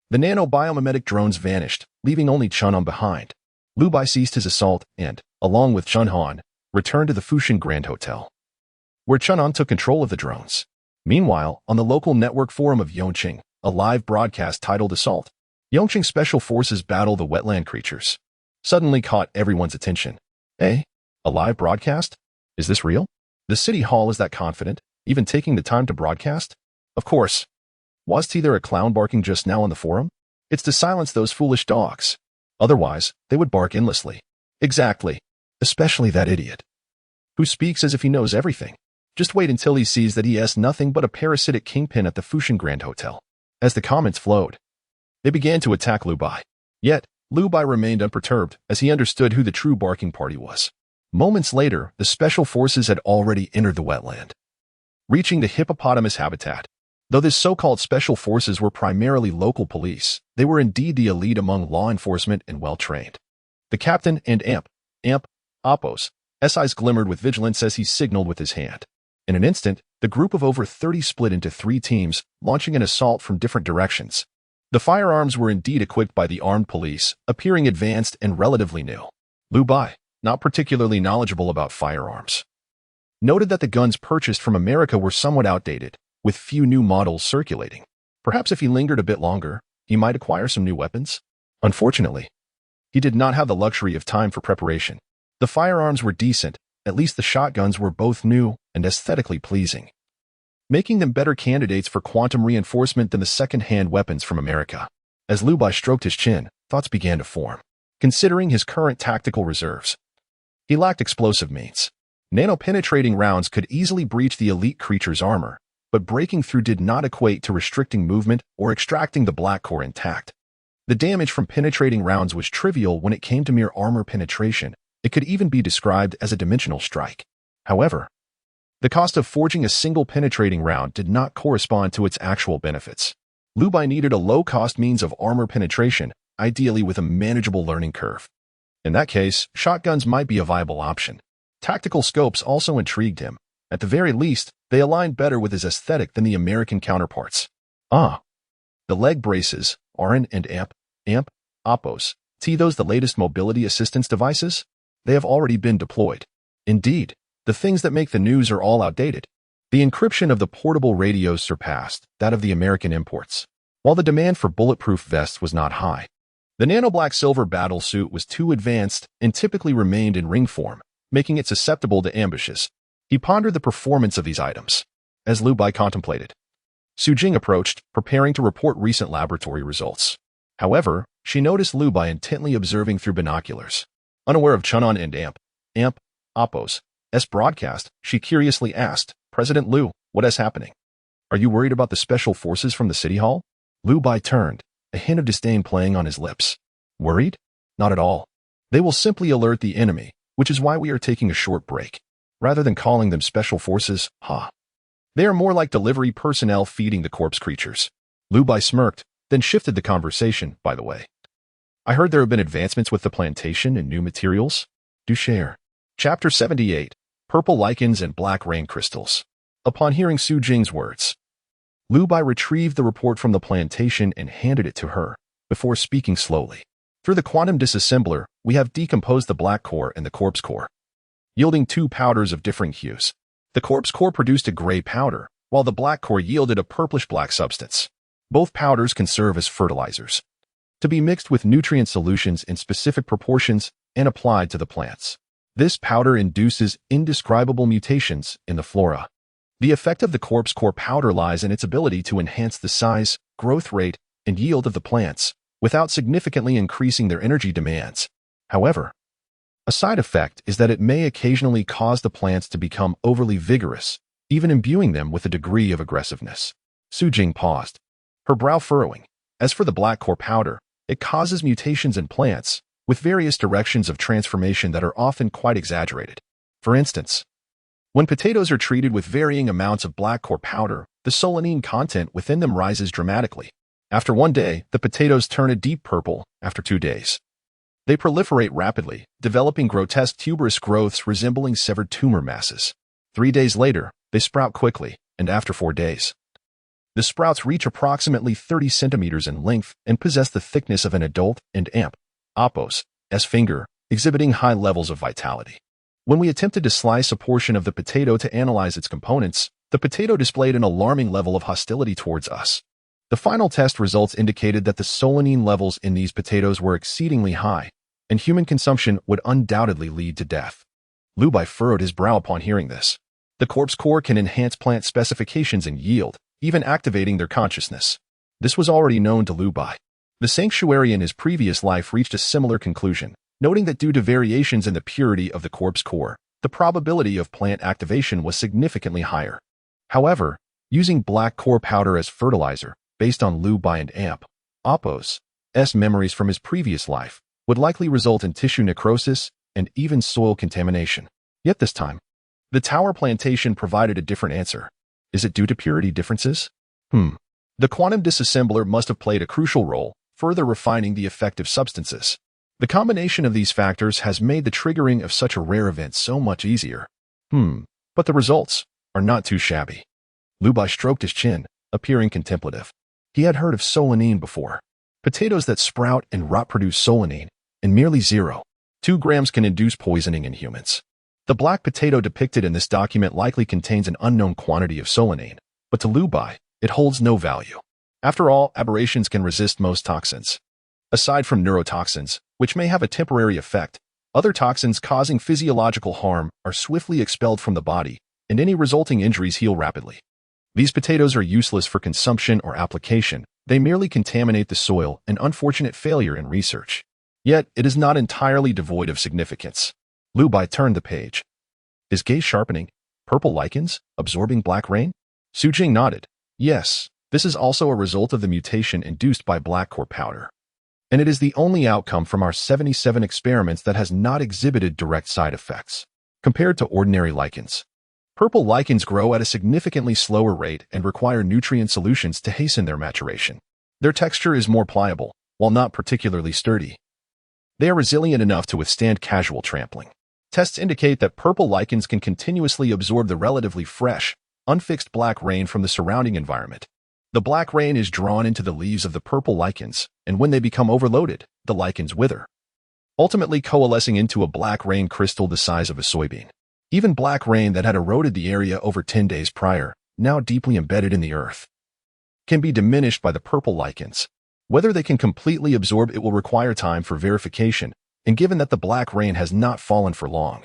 the Nanobiomimetic drones vanished, leaving only Chunhan behind. Lu Bai ceased his assault and, along with Chunhan, returned to the Fushan Grand Hotel, where Chunhan took control of the drones. Meanwhile, on the local network forum of Yongqing, a live broadcast titled Assault, Yongqing Special Forces Battle the Wetland Creatures, suddenly caught everyone's attention. A live broadcast? Is this real? The city hall is that confident, even taking the time to broadcast? Of course. Was there a clown barking just now on the forum? It's to silence those foolish dogs. Otherwise, they would bark endlessly. Exactly. Especially that idiot, who speaks as if he knows everything. Just wait until he sees that he is nothing but a parasitic kingpin at the Fushan Grand Hotel. As the comments flowed, they began to attack Lu Bai. Yet, Lu Bai remained unperturbed as he understood who the true barking party was. Moments later, the special forces had already entered the wetland, reaching the hippopotamus habitat. Though these so-called special forces were primarily local police, they were indeed the elite among law enforcement and well-trained. The captain and Oppo's eyes glimmered with vigilance as he signaled with his hand. In an instant, the group of over 30 split into 3 teams, launching an assault from different directions. The firearms were indeed equipped by the armed police, appearing advanced and relatively new. Lu Bai, not particularly knowledgeable about firearms, noted that the guns purchased from America were somewhat outdated, with few new models circulating. Perhaps if he lingered a bit longer, he might acquire some new weapons. Unfortunately, he did not have the luxury of time for preparation. The firearms were decent, at least the shotguns were both new and aesthetically pleasing, making them better candidates for quantum reinforcement than the second-hand weapons from America. As Lu Bai stroked his chin, thoughts began to form. Considering his current tactical reserves, he lacked explosive means. Nano-penetrating rounds could easily breach the elite creature's armor, but breaking through did not equate to restricting movement or extracting the black core intact. The damage from penetrating rounds was trivial when it came to mere armor penetration. It could even be described as a dimensional strike. However, the cost of forging a single penetrating round did not correspond to its actual benefits. Lu Bai needed a low-cost means of armor penetration, ideally with a manageable learning curve. In that case, shotguns might be a viable option. Tactical scopes also intrigued him. At the very least, they aligned better with his aesthetic than the American counterparts. The leg braces, ARN and AMP, Oppos, those the latest mobility assistance devices? They have already been deployed. Indeed, the things that make the news are all outdated. The encryption of the portable radios surpassed that of the American imports, while the demand for bulletproof vests was not high. The nano-black-silver battle suit was too advanced and typically remained in ring form, making it susceptible to ambushes. He pondered the performance of these items. As Lu Bai contemplated, Su Jing approached, preparing to report recent laboratory results. However, she noticed Lu Bai intently observing through binoculars. Unaware of Chunan and AMP, Oppos' broadcast, she curiously asked, "President Lu, what is happening? Are you worried about the special forces from the city hall?" Lu Bai turned, a hint of disdain playing on his lips. Worried? Not at all. They will simply alert the enemy, which is why we are taking a short break. Rather than calling them special forces, they are more like delivery personnel feeding the corpse creatures. Lu Bai smirked, then shifted the conversation, by the way. I heard there have been advancements with the plantation and new materials. Do share. Chapter 78, Purple Lichens and Black Rain Crystals. Upon hearing Su Jing's words, Lu Bai retrieved the report from the plantation and handed it to her, before speaking slowly. Through the quantum disassembler, we have decomposed the black core and the corpse core, yielding two powders of differing hues. The corpse core produced a gray powder, while the black core yielded a purplish-black substance. Both powders can serve as fertilizers, to be mixed with nutrient solutions in specific proportions and applied to the plants. This powder induces indescribable mutations in the flora. The effect of the corpse core powder lies in its ability to enhance the size, growth rate, and yield of the plants, without significantly increasing their energy demands. However, a side effect is that it may occasionally cause the plants to become overly vigorous, even imbuing them with a degree of aggressiveness. Su Jing paused, her brow furrowing. As for the black core powder, it causes mutations in plants, with various directions of transformation that are often quite exaggerated. For instance, when potatoes are treated with varying amounts of black core powder, the solanine content within them rises dramatically. After 1 day, the potatoes turn a deep purple. After 2 days, they proliferate rapidly, developing grotesque tuberous growths resembling severed tumor masses. 3 days later, they sprout quickly, and after 4 days, the sprouts reach approximately 30 centimeters in length and possess the thickness of an adult and Oppos' finger, exhibiting high levels of vitality. When we attempted to slice a portion of the potato to analyze its components, the potato displayed an alarming level of hostility towards us. The final test results indicated that the solanine levels in these potatoes were exceedingly high, and human consumption would undoubtedly lead to death. Lu Bai furrowed his brow upon hearing this. The corpse core can enhance plant specifications and yield, even activating their consciousness. This was already known to Lu Bai. The sanctuary in his previous life reached a similar conclusion, noting that due to variations in the purity of the corpse core, the probability of plant activation was significantly higher. However, using black core powder as fertilizer, based on Lu Bai and Oppos' memories from his previous life, would likely result in tissue necrosis and even soil contamination. Yet this time, the Tower Plantation provided a different answer. Is it due to purity differences? The quantum disassembler must have played a crucial role, further refining the effective substances. The combination of these factors has made the triggering of such a rare event so much easier. But the results are not too shabby. Lu Bai stroked his chin, appearing contemplative. He had heard of solanine before. Potatoes that sprout and rot produce solanine, and merely 0.2 grams can induce poisoning in humans. The black potato depicted in this document likely contains an unknown quantity of solanine, but to Lu Bai, it holds no value. After all, aberrations can resist most toxins. Aside from neurotoxins, which may have a temporary effect, other toxins causing physiological harm are swiftly expelled from the body, and any resulting injuries heal rapidly. These potatoes are useless for consumption or application, They merely contaminate the soil, an unfortunate failure in research. Yet, it is not entirely devoid of significance. Lu Bai turned the page. His gaze sharpening. Purple lichens, absorbing black rain? Su Jing nodded. Yes, this is also a result of the mutation induced by black core powder. And it is the only outcome from our 77 experiments that has not exhibited direct side effects. Compared to ordinary lichens, purple lichens grow at a significantly slower rate and require nutrient solutions to hasten their maturation. Their texture is more pliable, while not particularly sturdy. They are resilient enough to withstand casual trampling. Tests indicate that purple lichens can continuously absorb the relatively fresh, unfixed black rain from the surrounding environment. The black rain is drawn into the leaves of the purple lichens, and when they become overloaded, the lichens wither, ultimately coalescing into a black rain crystal the size of a soybean. Even black rain that had eroded the area over 10 days prior, now deeply embedded in the earth, can be diminished by the purple lichens. Whether they can completely absorb it will require time for verification, and given that the black rain has not fallen for long,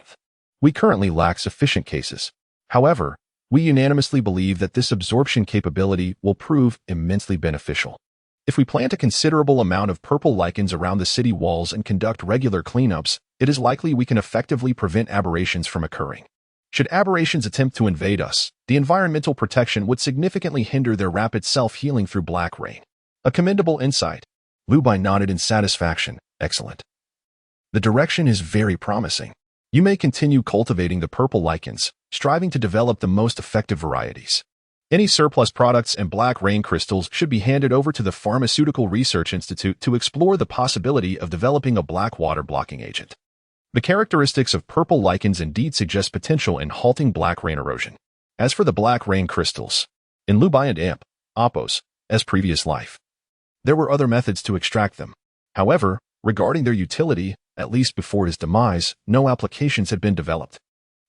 we currently lack sufficient cases. However, we unanimously believe that this absorption capability will prove immensely beneficial. If we plant a considerable amount of purple lichens around the city walls and conduct regular cleanups, it is likely we can effectively prevent aberrations from occurring. Should aberrations attempt to invade us, the environmental protection would significantly hinder their rapid self-healing through black rain. A commendable insight. Lu Bai nodded in satisfaction. Excellent. The direction is very promising. You may continue cultivating the purple lichens, striving to develop the most effective varieties. Any surplus products and black rain crystals should be handed over to the Pharmaceutical Research Institute to explore the possibility of developing a black water blocking agent. The characteristics of purple lichens indeed suggest potential in halting black rain erosion. As for the black rain crystals, in Lu Bai and Appos, as previous life, there were other methods to extract them. However, regarding their utility, at least before his demise, no applications had been developed.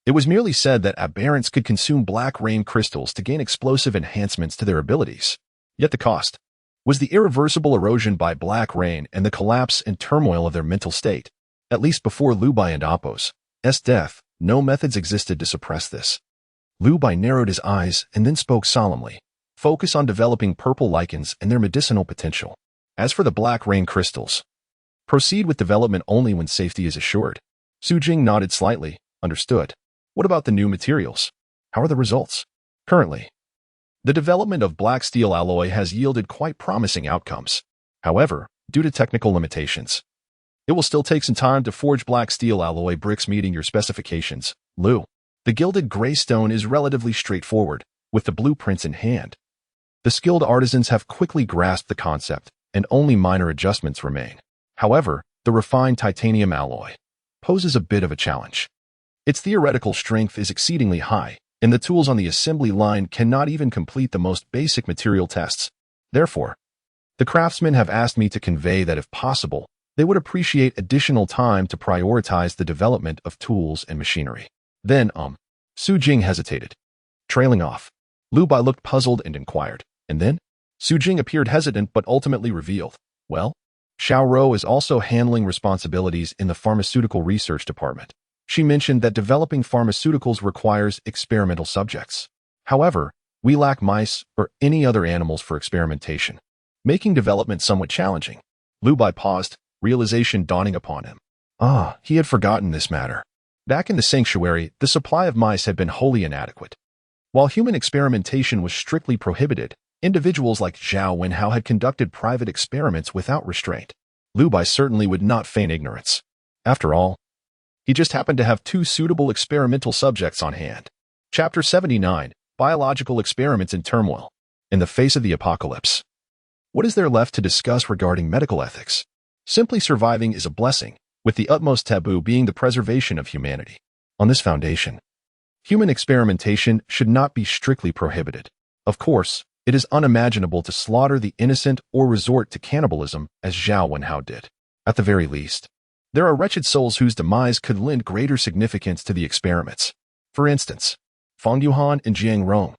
It was merely said that aberrants could consume black rain crystals to gain explosive enhancements to their abilities. Yet the cost was the irreversible erosion by black rain and the collapse and turmoil of their mental state. At least before Lu Bai and Appos' death, no methods existed to suppress this. Lu Bai narrowed his eyes and then spoke solemnly. Focus on developing purple lichens and their medicinal potential. As for the black rain crystals, proceed with development only when safety is assured. Su Jing nodded slightly. Understood. What about the new materials? How are the results? Currently, the development of black steel alloy has yielded quite promising outcomes. However, due to technical limitations, it will still take some time to forge black steel alloy bricks meeting your specifications, Lu. The gilded gray stone is relatively straightforward, with the blueprints in hand. The skilled artisans have quickly grasped the concept, and only minor adjustments remain. However, the refined titanium alloy poses a bit of a challenge. Its theoretical strength is exceedingly high, and the tools on the assembly line cannot even complete the most basic material tests. Therefore, the craftsmen have asked me to convey that if possible, they would appreciate additional time to prioritize the development of tools and machinery. Then, Su Jing hesitated. Trailing off, Lu Bai looked puzzled and inquired. And then? Su Jing appeared hesitant but ultimately revealed. Well, Xiao Rou is also handling responsibilities in the Pharmaceutical Research Department. She mentioned that developing pharmaceuticals requires experimental subjects. However, we lack mice or any other animals for experimentation, making development somewhat challenging. Lu Bai paused, realization dawning upon him. He had forgotten this matter. Back in the sanctuary, the supply of mice had been wholly inadequate. While human experimentation was strictly prohibited, individuals like Zhao Wenhao had conducted private experiments without restraint. Lu Bai certainly would not feign ignorance. After all, he just happened to have 2 suitable experimental subjects on hand. Chapter 79, Biological Experiments in Turmoil. In the face of the apocalypse, what is there left to discuss regarding medical ethics? Simply surviving is a blessing, with the utmost taboo being the preservation of humanity. On this foundation, human experimentation should not be strictly prohibited. Of course, it is unimaginable to slaughter the innocent or resort to cannibalism as Zhao Wenhao did. At the very least, there are wretched souls whose demise could lend greater significance to the experiments. For instance, Fang Yuhan and Jiang Rong.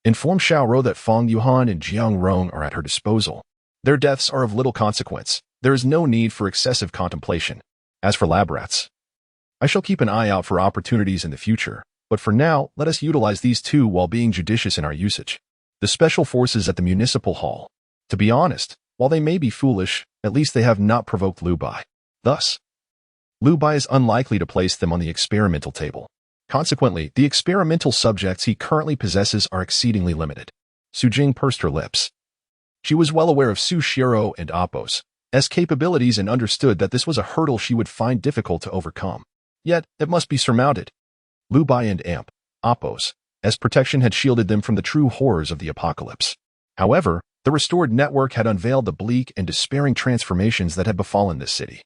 Inform Xiao Rou that Fang Yuhan and Jiang Rong are at her disposal. Their deaths are of little consequence. There is no need for excessive contemplation. As for lab rats, I shall keep an eye out for opportunities in the future, but for now, let us utilize these 2 while being judicious in our usage. The special forces at the Municipal Hall. To be honest, while they may be foolish, at least they have not provoked Liu Bai. Thus, Liu Bai is unlikely to place them on the experimental table. Consequently, the experimental subjects he currently possesses are exceedingly limited. Su Jing pursed her lips. She was well aware of Su Shiro and Appo's capabilities and understood that this was a hurdle she would find difficult to overcome. Yet, it must be surmounted. Liu Bai and Appo's protection had shielded them from the true horrors of the apocalypse. However, the restored network had unveiled the bleak and despairing transformations that had befallen this city.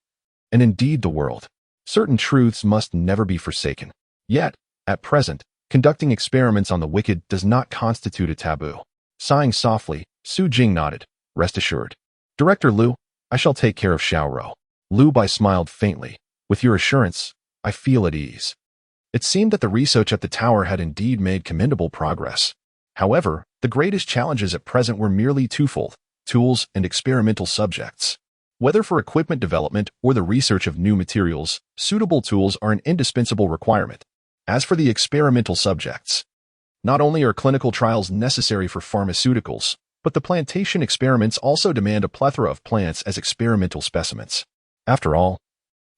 And indeed the world. Certain truths must never be forsaken. Yet, at present, conducting experiments on the wicked does not constitute a taboo. Sighing softly, Su Jing nodded. Rest assured. Director Liu, I shall take care of Xiaoro. Liu Bai smiled faintly. With your assurance, I feel at ease. It seemed that the research at the tower had indeed made commendable progress. However, the greatest challenges at present were merely twofold: tools and experimental subjects. Whether for equipment development or the research of new materials, suitable tools are an indispensable requirement. As for the experimental subjects, not only are clinical trials necessary for pharmaceuticals, but the plantation experiments also demand a plethora of plants as experimental specimens. After all,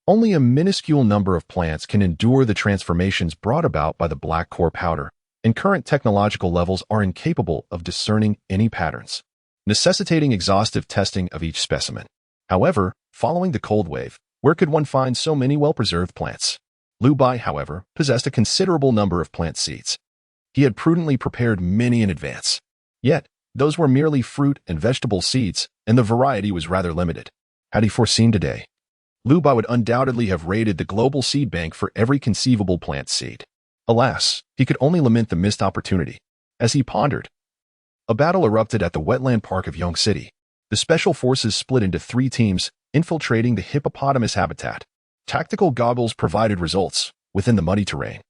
only a minuscule number of plants can endure the transformations brought about by the black core powder, and current technological levels are incapable of discerning any patterns, necessitating exhaustive testing of each specimen. However, following the cold wave, where could one find so many well-preserved plants? Liu Bai, however, possessed a considerable number of plant seeds. He had prudently prepared many in advance. Yet, those were merely fruit and vegetable seeds, and the variety was rather limited. Had he foreseen today, Liu Bai would undoubtedly have raided the global seed bank for every conceivable plant seed. Alas, he could only lament the missed opportunity. As he pondered, a battle erupted at the wetland park of Yongqing City. The special forces split into 3 teams, infiltrating the hippopotamus habitat. Tactical goggles provided results within the muddy terrain.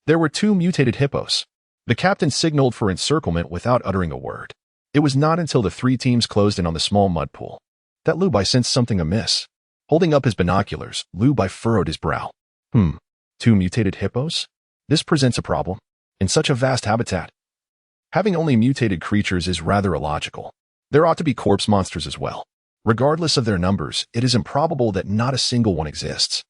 There were 2 mutated hippos. The captain signaled for encirclement without uttering a word. It was not until the 3 teams closed in on the small mud pool that Liu Bai sensed something amiss. Holding up his binoculars, Liu Bai furrowed his brow. 2 mutated hippos? This presents a problem. In such a vast habitat, having only mutated creatures is rather illogical. There ought to be corpse monsters as well. Regardless of their numbers, it is improbable that not a single one exists.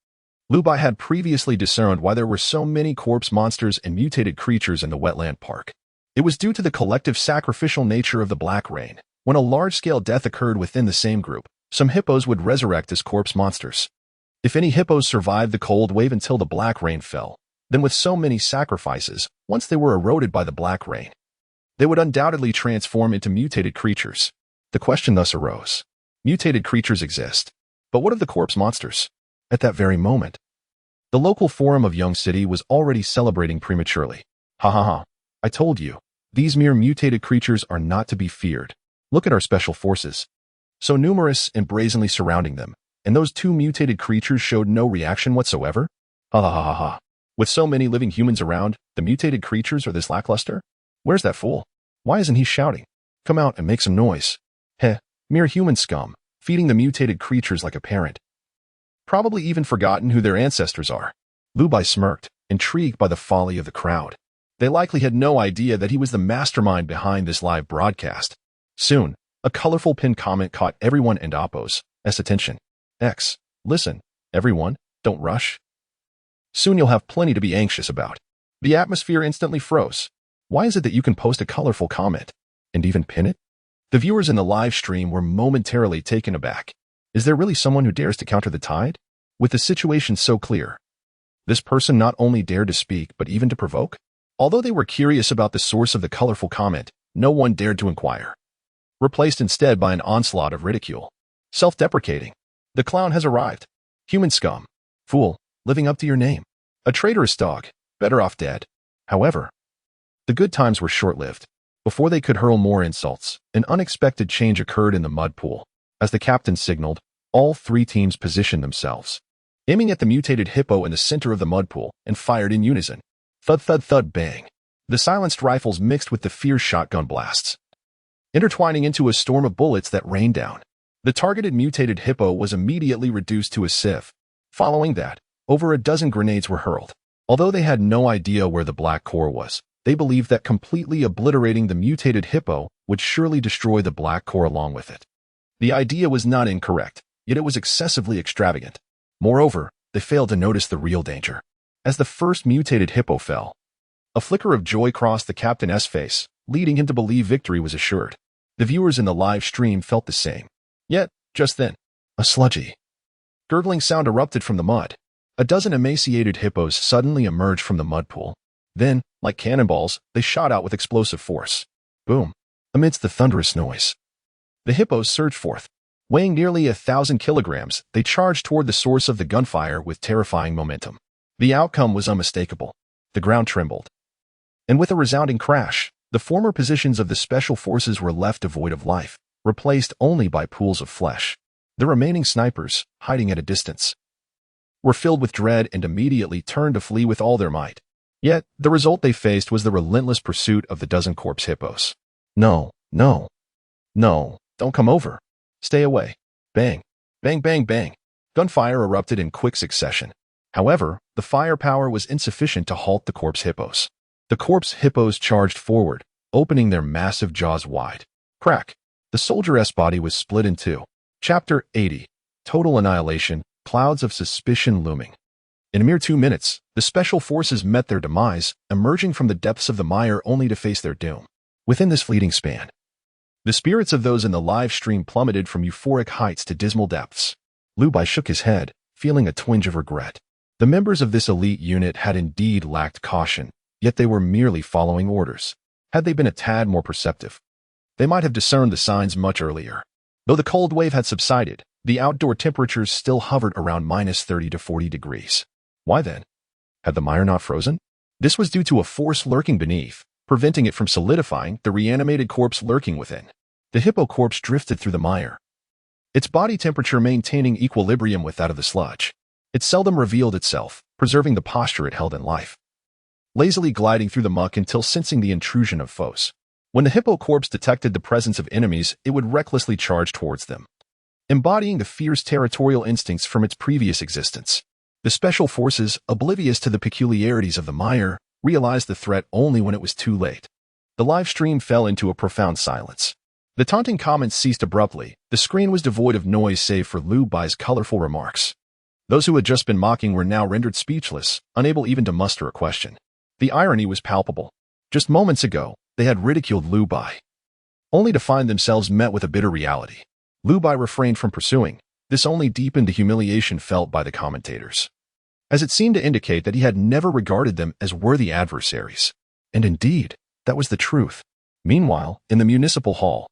Liu Bai had previously discerned why there were so many corpse monsters and mutated creatures in the wetland park. It was due to the collective sacrificial nature of the Black Rain. When a large-scale death occurred within the same group, some hippos would resurrect as corpse monsters. If any hippos survived the cold wave until the Black Rain fell, then with so many sacrifices, once they were eroded by the Black Rain, they would undoubtedly transform into mutated creatures. The question thus arose. Mutated creatures exist, but what of the corpse monsters? At that very moment, the local forum of Yongqing City was already celebrating prematurely. Ha ha ha, I told you, these mere mutated creatures are not to be feared. Look at our special forces. So numerous and brazenly surrounding them, and those 2 mutated creatures showed no reaction whatsoever? Ha ha ha ha ha. With so many living humans around, the mutated creatures are this lackluster? Where's that fool? Why isn't he shouting? Come out and make some noise. Heh, mere human scum, feeding the mutated creatures like a parent. Probably even forgotten who their ancestors are. Liu Bai smirked, intrigued by the folly of the crowd. They likely had no idea that he was the mastermind behind this live broadcast. Soon, a colorful pinned comment caught everyone and Appo's attention. Listen, everyone, don't rush. Soon you'll have plenty to be anxious about. The atmosphere instantly froze. Why is it that you can post a colorful comment and even pin it? The viewers in the live stream were momentarily taken aback. Is there really someone who dares to counter the tide? With the situation so clear, this person not only dared to speak, but even to provoke? Although they were curious about the source of the colorful comment, no one dared to inquire. Replaced instead by an onslaught of ridicule. Self-deprecating. The clown has arrived. Human scum. Fool, living up to your name. A traitorous dog, better off dead. However, the good times were short-lived. Before they could hurl more insults, an unexpected change occurred in the mud pool. As the captain signaled, all 3 teams positioned themselves, aiming at the mutated hippo in the center of the mud pool, and fired in unison. Thud thud thud bang. The silenced rifles mixed with the fierce shotgun blasts, intertwining into a storm of bullets that rained down. The targeted mutated hippo was immediately reduced to a sieve. Following that, over a dozen grenades were hurled. Although they had no idea where the black core was, they believed that completely obliterating the mutated hippo would surely destroy the black core along with it. The idea was not incorrect, yet it was excessively extravagant. Moreover, they failed to notice the real danger. As the first mutated hippo fell, a flicker of joy crossed the captain's face, leading him to believe victory was assured. The viewers in the live stream felt the same. Yet, just then, a sludgy, gurgling sound erupted from the mud. A dozen emaciated hippos suddenly emerged from the mud pool. Then, like cannonballs, they shot out with explosive force. Boom! Amidst the thunderous noise, the hippos surged forth. Weighing nearly 1,000 kilograms, they charged toward the source of the gunfire with terrifying momentum. The outcome was unmistakable. The ground trembled. And with a resounding crash, the former positions of the special forces were left devoid of life, replaced only by pools of flesh. The remaining snipers, hiding at a distance, were filled with dread and immediately turned to flee with all their might. Yet, the result they faced was the relentless pursuit of the dozen corpse hippos. No, no, no, don't come over. Stay away. Bang, bang, bang, bang. Gunfire erupted in quick succession. However, the firepower was insufficient to halt the corpse hippos. The corpse hippos charged forward, opening their massive jaws wide. Crack! The soldier's body was split in two. Chapter 80. Total Annihilation, Clouds of Suspicion Looming. In a mere 2 minutes, the special forces met their demise, emerging from the depths of the mire only to face their doom. Within this fleeting span, the spirits of those in the live stream plummeted from euphoric heights to dismal depths. Liu Bai shook his head, feeling a twinge of regret. The members of this elite unit had indeed lacked caution, yet they were merely following orders. Had they been a tad more perceptive, they might have discerned the signs much earlier. Though the cold wave had subsided, the outdoor temperatures still hovered around -30 to 40 degrees. Why then? Had the mire not frozen? This was due to a force lurking beneath, preventing it from solidifying, the reanimated corpse lurking within. The hippo corpse drifted through the mire, its body temperature maintaining equilibrium with that of the sludge. It seldom revealed itself, preserving the posture it held in life, lazily gliding through the muck until sensing the intrusion of foes. When the hippo corpse detected the presence of enemies, it would recklessly charge towards them, embodying the fierce territorial instincts from its previous existence. The special forces, oblivious to the peculiarities of the mire, realized the threat only when it was too late. The live stream fell into a profound silence. The taunting comments ceased abruptly. The screen was devoid of noise save for Liu Bai's colorful remarks. Those who had just been mocking were now rendered speechless, unable even to muster a question. The irony was palpable. Just moments ago, they had ridiculed Liu Bai, only to find themselves met with a bitter reality. Liu Bai refrained from pursuing. This only deepened the humiliation felt by the commentators, as it seemed to indicate that he had never regarded them as worthy adversaries. And indeed, that was the truth. Meanwhile, in the municipal hall,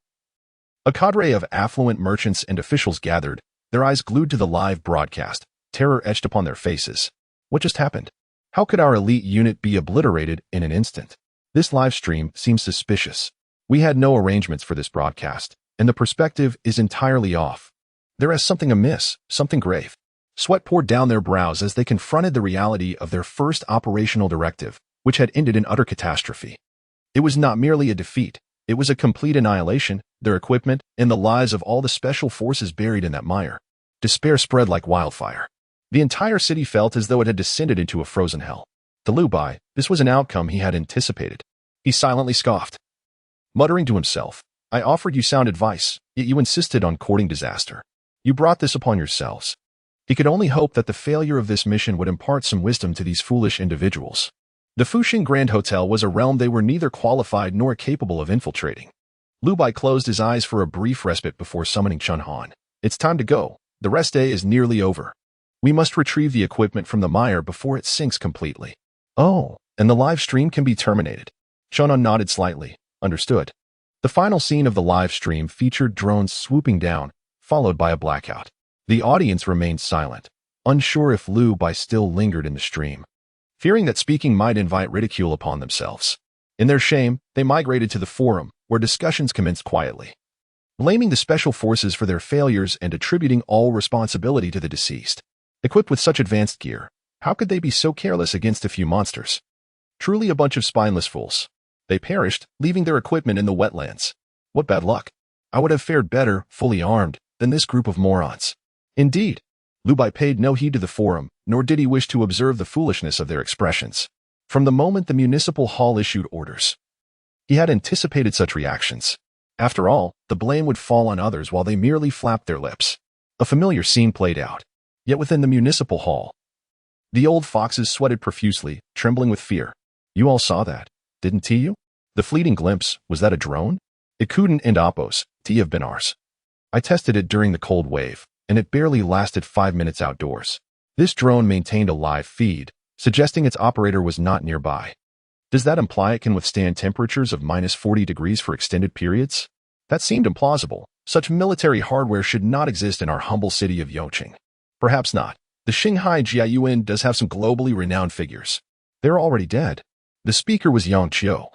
a cadre of affluent merchants and officials gathered, their eyes glued to the live broadcast, terror etched upon their faces. What just happened? How could our elite unit be obliterated in an instant? This live stream seems suspicious. We had no arrangements for this broadcast, and the perspective is entirely off. There is something amiss, something grave. Sweat poured down their brows as they confronted the reality of their first operational directive, which had ended in utter catastrophe. It was not merely a defeat, it was a complete annihilation, their equipment, and the lives of all the special forces buried in that mire. Despair spread like wildfire. The entire city felt as though it had descended into a frozen hell. To Liu Bai, this was an outcome he had anticipated. He silently scoffed, muttering to himself, "I offered you sound advice, yet you insisted on courting disaster. You brought this upon yourselves." He could only hope that the failure of this mission would impart some wisdom to these foolish individuals. The Fuxing Grand Hotel was a realm they were neither qualified nor capable of infiltrating. Liu Bai closed his eyes for a brief respite before summoning Chun Han. "It's time to go. The rest day is nearly over. We must retrieve the equipment from the mire before it sinks completely." "Oh, and the live stream can be terminated." Chun Han nodded slightly. "Understood." The final scene of the live stream featured drones swooping down, followed by a blackout. The audience remained silent, unsure if Liu Bai still lingered in the stream, fearing that speaking might invite ridicule upon themselves. In their shame, they migrated to the forum, where discussions commenced quietly, blaming the special forces for their failures and attributing all responsibility to the deceased. Equipped with such advanced gear, how could they be so careless against a few monsters? Truly a bunch of spineless fools. They perished, leaving their equipment in the wetlands. What bad luck. I would have fared better, fully armed, than this group of morons. Indeed, Liu Bai paid no heed to the forum, nor did he wish to observe the foolishness of their expressions. From the moment the municipal hall issued orders, he had anticipated such reactions. After all, the blame would fall on others while they merely flapped their lips. A familiar scene played out. Yet within the municipal hall, the old foxes sweated profusely, trembling with fear. You all saw that, didn't you? The fleeting glimpse, was that a drone? It couldn't and oppose, have been ours. I tested it during the cold wave, and it barely lasted 5 minutes outdoors. This drone maintained a live feed, suggesting its operator was not nearby. Does that imply it can withstand temperatures of -40 degrees for extended periods? That seemed implausible. Such military hardware should not exist in our humble city of Yongqing. Perhaps not. The Shanghai Jiayuan does have some globally renowned figures. They're already dead. The speaker was Yongqiu.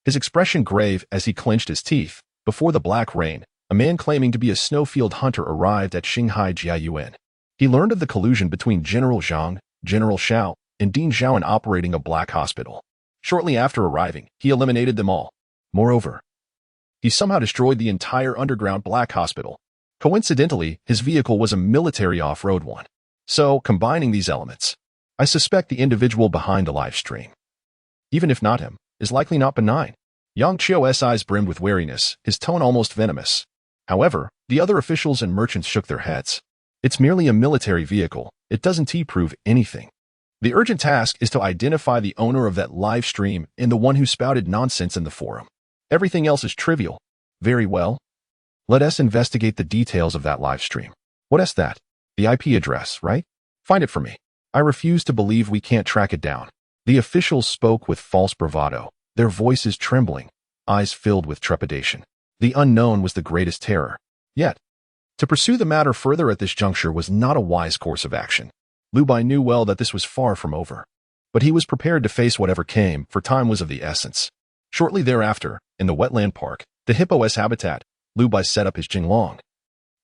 His expression grave as he clenched his teeth. Before the black rain, a man claiming to be a snowfield hunter arrived at Shanghai Jiayuan. He learned of the collusion between General Zhang, General Xiao, and Dean Zhao in operating a black hospital. Shortly after arriving, he eliminated them all. Moreover, he somehow destroyed the entire underground black hospital. Coincidentally, his vehicle was a military off-road one. So, combining these elements, I suspect the individual behind the live stream, even if not him, is likely not benign. Yongqiu's eyes brimmed with wariness, his tone almost venomous. However, the other officials and merchants shook their heads. It's merely a military vehicle. It doesn't prove anything. The urgent task is to identify the owner of that live stream and the one who spouted nonsense in the forum. Everything else is trivial. Very well. Let us investigate the details of that live stream. What is that? The IP address, right? Find it for me. I refuse to believe we can't track it down. The officials spoke with false bravado, their voices trembling, eyes filled with trepidation. The unknown was the greatest terror. Yet, to pursue the matter further at this juncture was not a wise course of action. Liu Bai knew well that this was far from over. But he was prepared to face whatever came, for time was of the essence. Shortly thereafter, in the wetland park, the hippo's habitat, Liu Bai set up his Jinglong.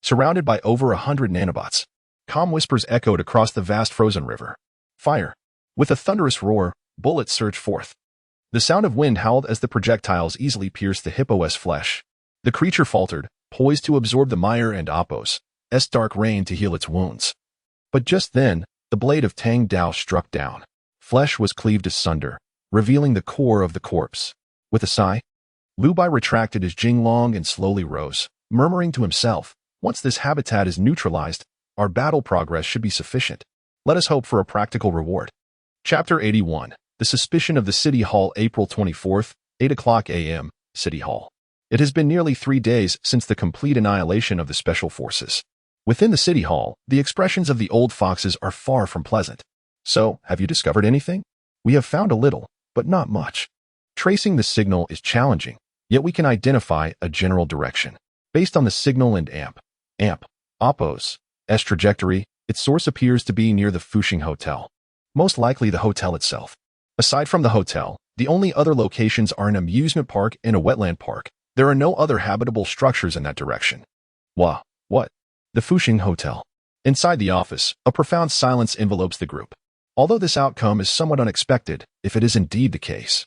Surrounded by over 100 nanobots, calm whispers echoed across the vast frozen river. Fire. With a thunderous roar, bullets surged forth. The sound of wind howled as the projectiles easily pierced the hippo's flesh. The creature faltered, poised to absorb the mire and Appo's dark rain to heal its wounds. But just then, the blade of Tang Dao struck down. Flesh was cleaved asunder, revealing the core of the corpse. With a sigh, Liu Bai retracted his Jinglong and slowly rose, murmuring to himself, once this habitat is neutralized, our battle progress should be sufficient. Let us hope for a practical reward. Chapter 81. The Suspicion of the City Hall, April 24th, 8:00 a.m., City Hall. It has been nearly 3 days since the complete annihilation of the Special Forces. Within the City Hall, the expressions of the old foxes are far from pleasant. So, have you discovered anything? We have found a little, but not much. Tracing the signal is challenging, yet we can identify a general direction. Based on the signal and Appo's trajectory, its source appears to be near the Fuxing Hotel. Most likely the hotel itself. Aside from the hotel, the only other locations are an amusement park and a wetland park. There are no other habitable structures in that direction. What? The Fuxing Hotel. Inside the office, a profound silence envelopes the group. Although this outcome is somewhat unexpected, if it is indeed the case,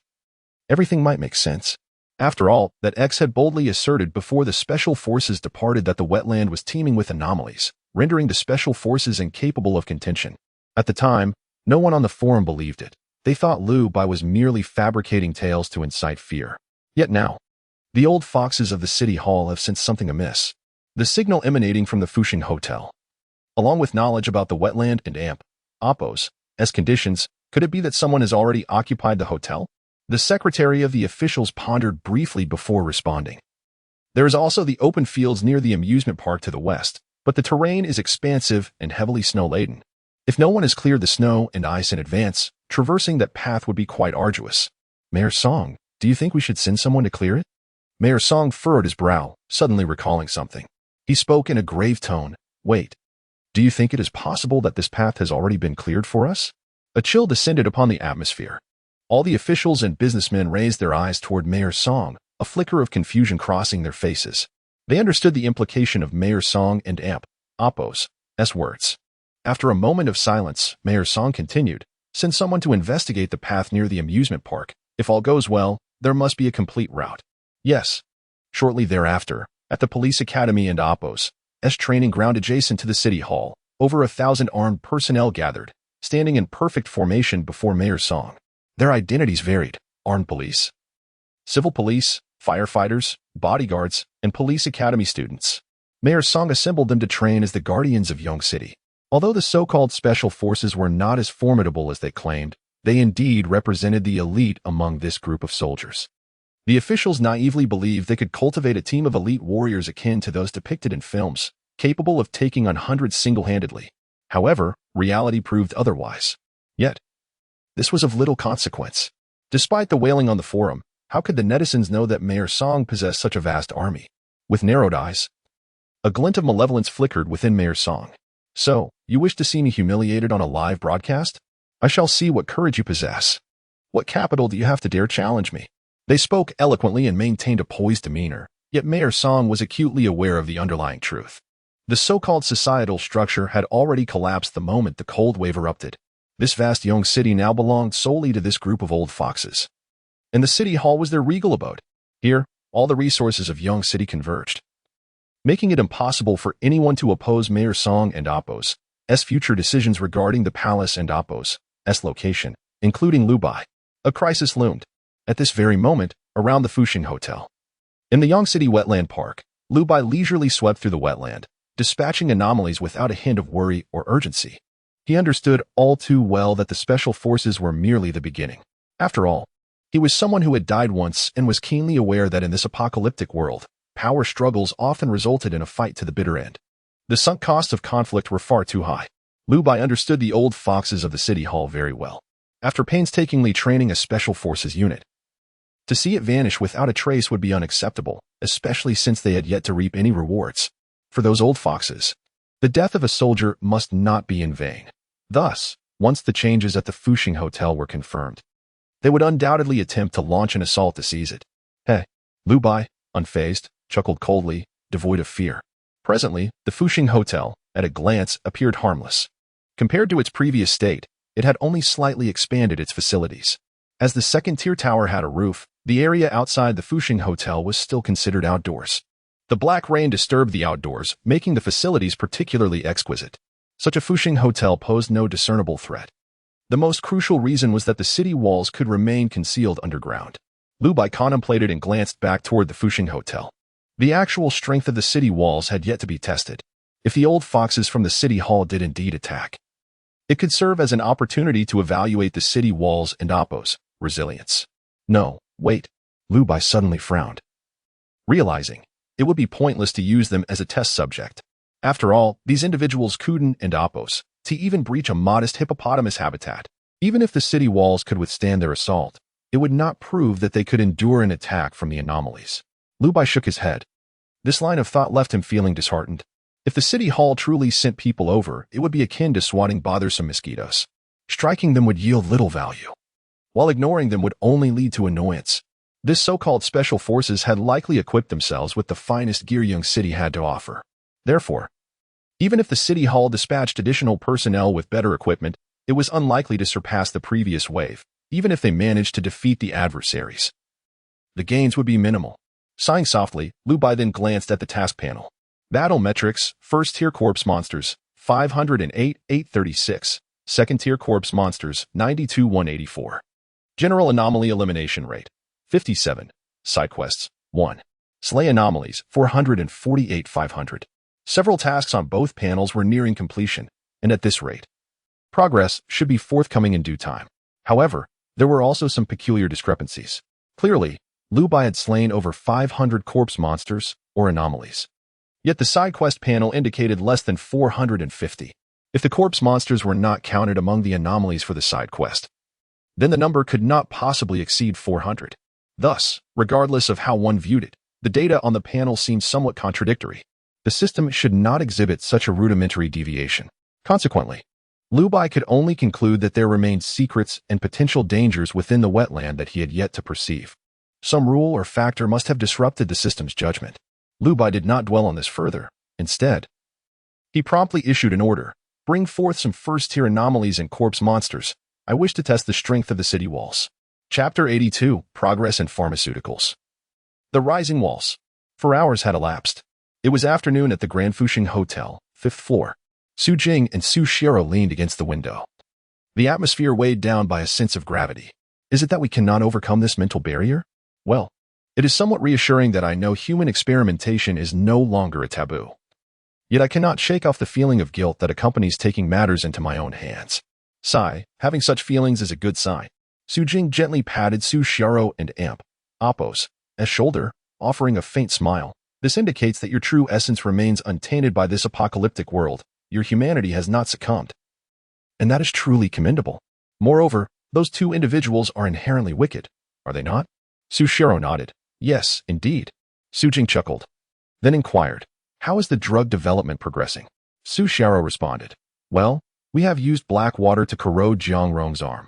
everything might make sense. After all, that X had boldly asserted before the Special Forces departed that the wetland was teeming with anomalies, rendering the Special Forces incapable of contention. At the time, no one on the forum believed it. They thought Liu Bai was merely fabricating tales to incite fear. Yet now, the old foxes of the City Hall have sensed something amiss. The signal emanating from the Fuxing Hotel, along with knowledge about the wetland and Appo's conditions, could it be that someone has already occupied the hotel? The secretary of the officials pondered briefly before responding. There is also the open fields near the amusement park to the west, but the terrain is expansive and heavily snow-laden. If no one has cleared the snow and ice in advance, traversing that path would be quite arduous. Mayor Song, do you think we should send someone to clear it? Mayor Song furrowed his brow, suddenly recalling something. He spoke in a grave tone. Wait. Do you think it is possible that this path has already been cleared for us? A chill descended upon the atmosphere. All the officials and businessmen raised their eyes toward Mayor Song, a flicker of confusion crossing their faces. They understood the implication of Mayor Song and Appo's words. After a moment of silence, Mayor Song continued, send someone to investigate the path near the amusement park. If all goes well, there must be a complete route. Yes. Shortly thereafter, at the police academy and Appo's training ground adjacent to the City Hall, over 1,000 armed personnel gathered, standing in perfect formation before Mayor Song. Their identities varied: armed police, civil police, firefighters, bodyguards, and police academy students. Mayor Song assembled them to train as the guardians of Yongqing City. Although the so-called special forces were not as formidable as they claimed, they indeed represented the elite among this group of soldiers. The officials naively believed they could cultivate a team of elite warriors akin to those depicted in films, capable of taking on hundreds single-handedly. However, reality proved otherwise. Yet, this was of little consequence. Despite the wailing on the forum, how could the netizens know that Mayor Song possessed such a vast army? With narrowed eyes, a glint of malevolence flickered within Mayor Song. So, you wish to see me humiliated on a live broadcast? I shall see what courage you possess. What capital do you have to dare challenge me? They spoke eloquently and maintained a poised demeanor, yet Mayor Song was acutely aware of the underlying truth. The so-called societal structure had already collapsed the moment the cold wave erupted. This vast Yongqing city now belonged solely to this group of old foxes. And the city hall was their regal abode. Here, all the resources of Yongqing City converged, making it impossible for anyone to oppose Mayor Song and Oppo's future decisions regarding the palace and Oppo's location, including Liu Bai. A crisis loomed. At this very moment, around the Fuxing Hotel. In the Yongqing City Wetland Park, Liu Bai leisurely swept through the wetland, dispatching anomalies without a hint of worry or urgency. He understood all too well that the special forces were merely the beginning. After all, he was someone who had died once and was keenly aware that in this apocalyptic world, power struggles often resulted in a fight to the bitter end. The sunk costs of conflict were far too high. Liu Bai understood the old foxes of the city hall very well. After painstakingly training a special forces unit, to see it vanish without a trace would be unacceptable, especially since they had yet to reap any rewards. For those old foxes, the death of a soldier must not be in vain. Thus, once the changes at the Fuxing Hotel were confirmed, they would undoubtedly attempt to launch an assault to seize it. Hey, Liu Bai, unfazed, chuckled coldly, devoid of fear. Presently, the Fuxing Hotel, at a glance, appeared harmless. Compared to its previous state, it had only slightly expanded its facilities. As the second-tier tower had a roof, the area outside the Fuxing Hotel was still considered outdoors. The black rain disturbed the outdoors, making the facilities particularly exquisite. Such a Fuxing Hotel posed no discernible threat. The most crucial reason was that the city walls could remain concealed underground. Liu Bai contemplated and glanced back toward the Fuxing Hotel. The actual strength of the city walls had yet to be tested. If the old foxes from the city hall did indeed attack, it could serve as an opportunity to evaluate the city walls and Oppo's resilience. No, wait. Liu Bai suddenly frowned, realizing it would be pointless to use them as a test subject. After all, these individuals couldn't and Oppo's to even breach a modest hippopotamus habitat. Even if the city walls could withstand their assault, it would not prove that they could endure an attack from the anomalies. Liu Bai shook his head. This line of thought left him feeling disheartened. If the city hall truly sent people over, it would be akin to swatting bothersome mosquitoes. Striking them would yield little value, while ignoring them would only lead to annoyance. This so-called special forces had likely equipped themselves with the finest gear Yongqing City had to offer. Therefore, even if the city hall dispatched additional personnel with better equipment, it was unlikely to surpass the previous wave, even if they managed to defeat the adversaries. The gains would be minimal. Sighing softly, Liu Bai then glanced at the task panel. Battle metrics: first-tier corpse monsters, 508, 836. Second-tier corpse monsters, 92, 184. General anomaly elimination rate, 57. Side quests, 1. Slay anomalies, 448, 500. Several tasks on both panels were nearing completion, and at this rate, progress should be forthcoming in due time. However, there were also some peculiar discrepancies. Clearly, Liu Bai had slain over 500 corpse monsters or anomalies. Yet the side quest panel indicated less than 450. If the corpse monsters were not counted among the anomalies for the side quest, then the number could not possibly exceed 400. Thus, regardless of how one viewed it, the data on the panel seemed somewhat contradictory. The system should not exhibit such a rudimentary deviation. Consequently, Liu Bai could only conclude that there remained secrets and potential dangers within the wetland that he had yet to perceive. Some rule or factor must have disrupted the system's judgment. Liu Bai did not dwell on this further. Instead, he promptly issued an order. Bring forth some first-tier anomalies and corpse monsters. I wish to test the strength of the city walls. Chapter 82, Progress in Pharmaceuticals. The Rising Walls. 4 hours had elapsed. It was afternoon at the Grand Fuxing Hotel, 5th floor. Su Jing and Su Xiero leaned against the window. The atmosphere weighed down by a sense of gravity. Is it that we cannot overcome this mental barrier? Well, It is somewhat reassuring that I know human experimentation is no longer a taboo. Yet I cannot shake off the feeling of guilt that accompanies taking matters into my own hands. Sigh, having such feelings is a good sign. Su Jing gently patted Su Xiaoro and Amp, Apos, shoulder, offering a faint smile. This indicates that your true essence remains untainted by this apocalyptic world. Your humanity has not succumbed. And that is truly commendable. Moreover, those two individuals are inherently wicked, are they not? Su Xiaoro nodded. Yes, indeed. Su Jing chuckled. Then inquired, how is the drug development progressing? Su Xiaoro responded, well, we have used black water to corrode Jiang Rong's arm,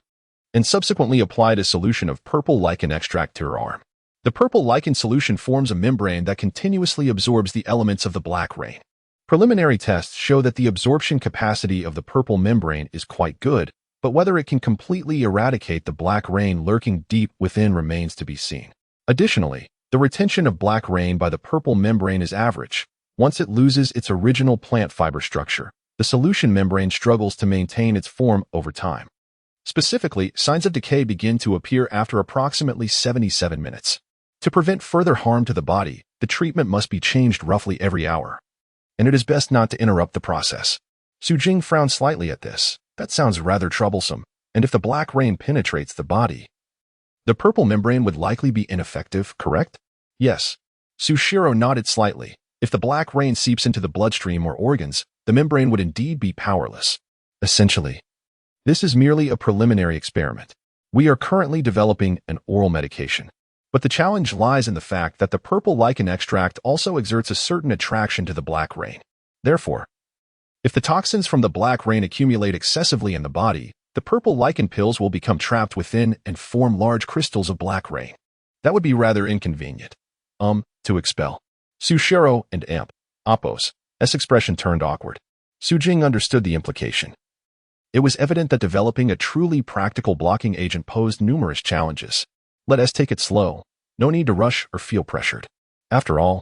and subsequently applied a solution of purple lichen extract to her arm. The purple lichen solution forms a membrane that continuously absorbs the elements of the black rain. Preliminary tests show that the absorption capacity of the purple membrane is quite good, but whether it can completely eradicate the black rain lurking deep within remains to be seen. Additionally, the retention of black rain by the purple membrane is average. Once it loses its original plant fiber structure, the solution membrane struggles to maintain its form over time. Specifically, signs of decay begin to appear after approximately 77 minutes. To prevent further harm to the body, the treatment must be changed roughly every hour, and it is best not to interrupt the process. Su Jing frowned slightly at this. That sounds rather troublesome, and if the black rain penetrates the body, the purple membrane would likely be ineffective, correct? Yes. Su Xiaoro nodded slightly. If the black rain seeps into the bloodstream or organs, the membrane would indeed be powerless. Essentially, this is merely a preliminary experiment. We are currently developing an oral medication. But the challenge lies in the fact that the purple lichen extract also exerts a certain attraction to the black rain. Therefore, if the toxins from the black rain accumulate excessively in the body, the purple lichen pills will become trapped within and form large crystals of black rain. That would be rather inconvenient. To expel. Su Xiaoro and Amp, Apos, expression turned awkward. Su Jing understood the implication. It was evident that developing a truly practical blocking agent posed numerous challenges. Let us take it slow. No need to rush or feel pressured. After all,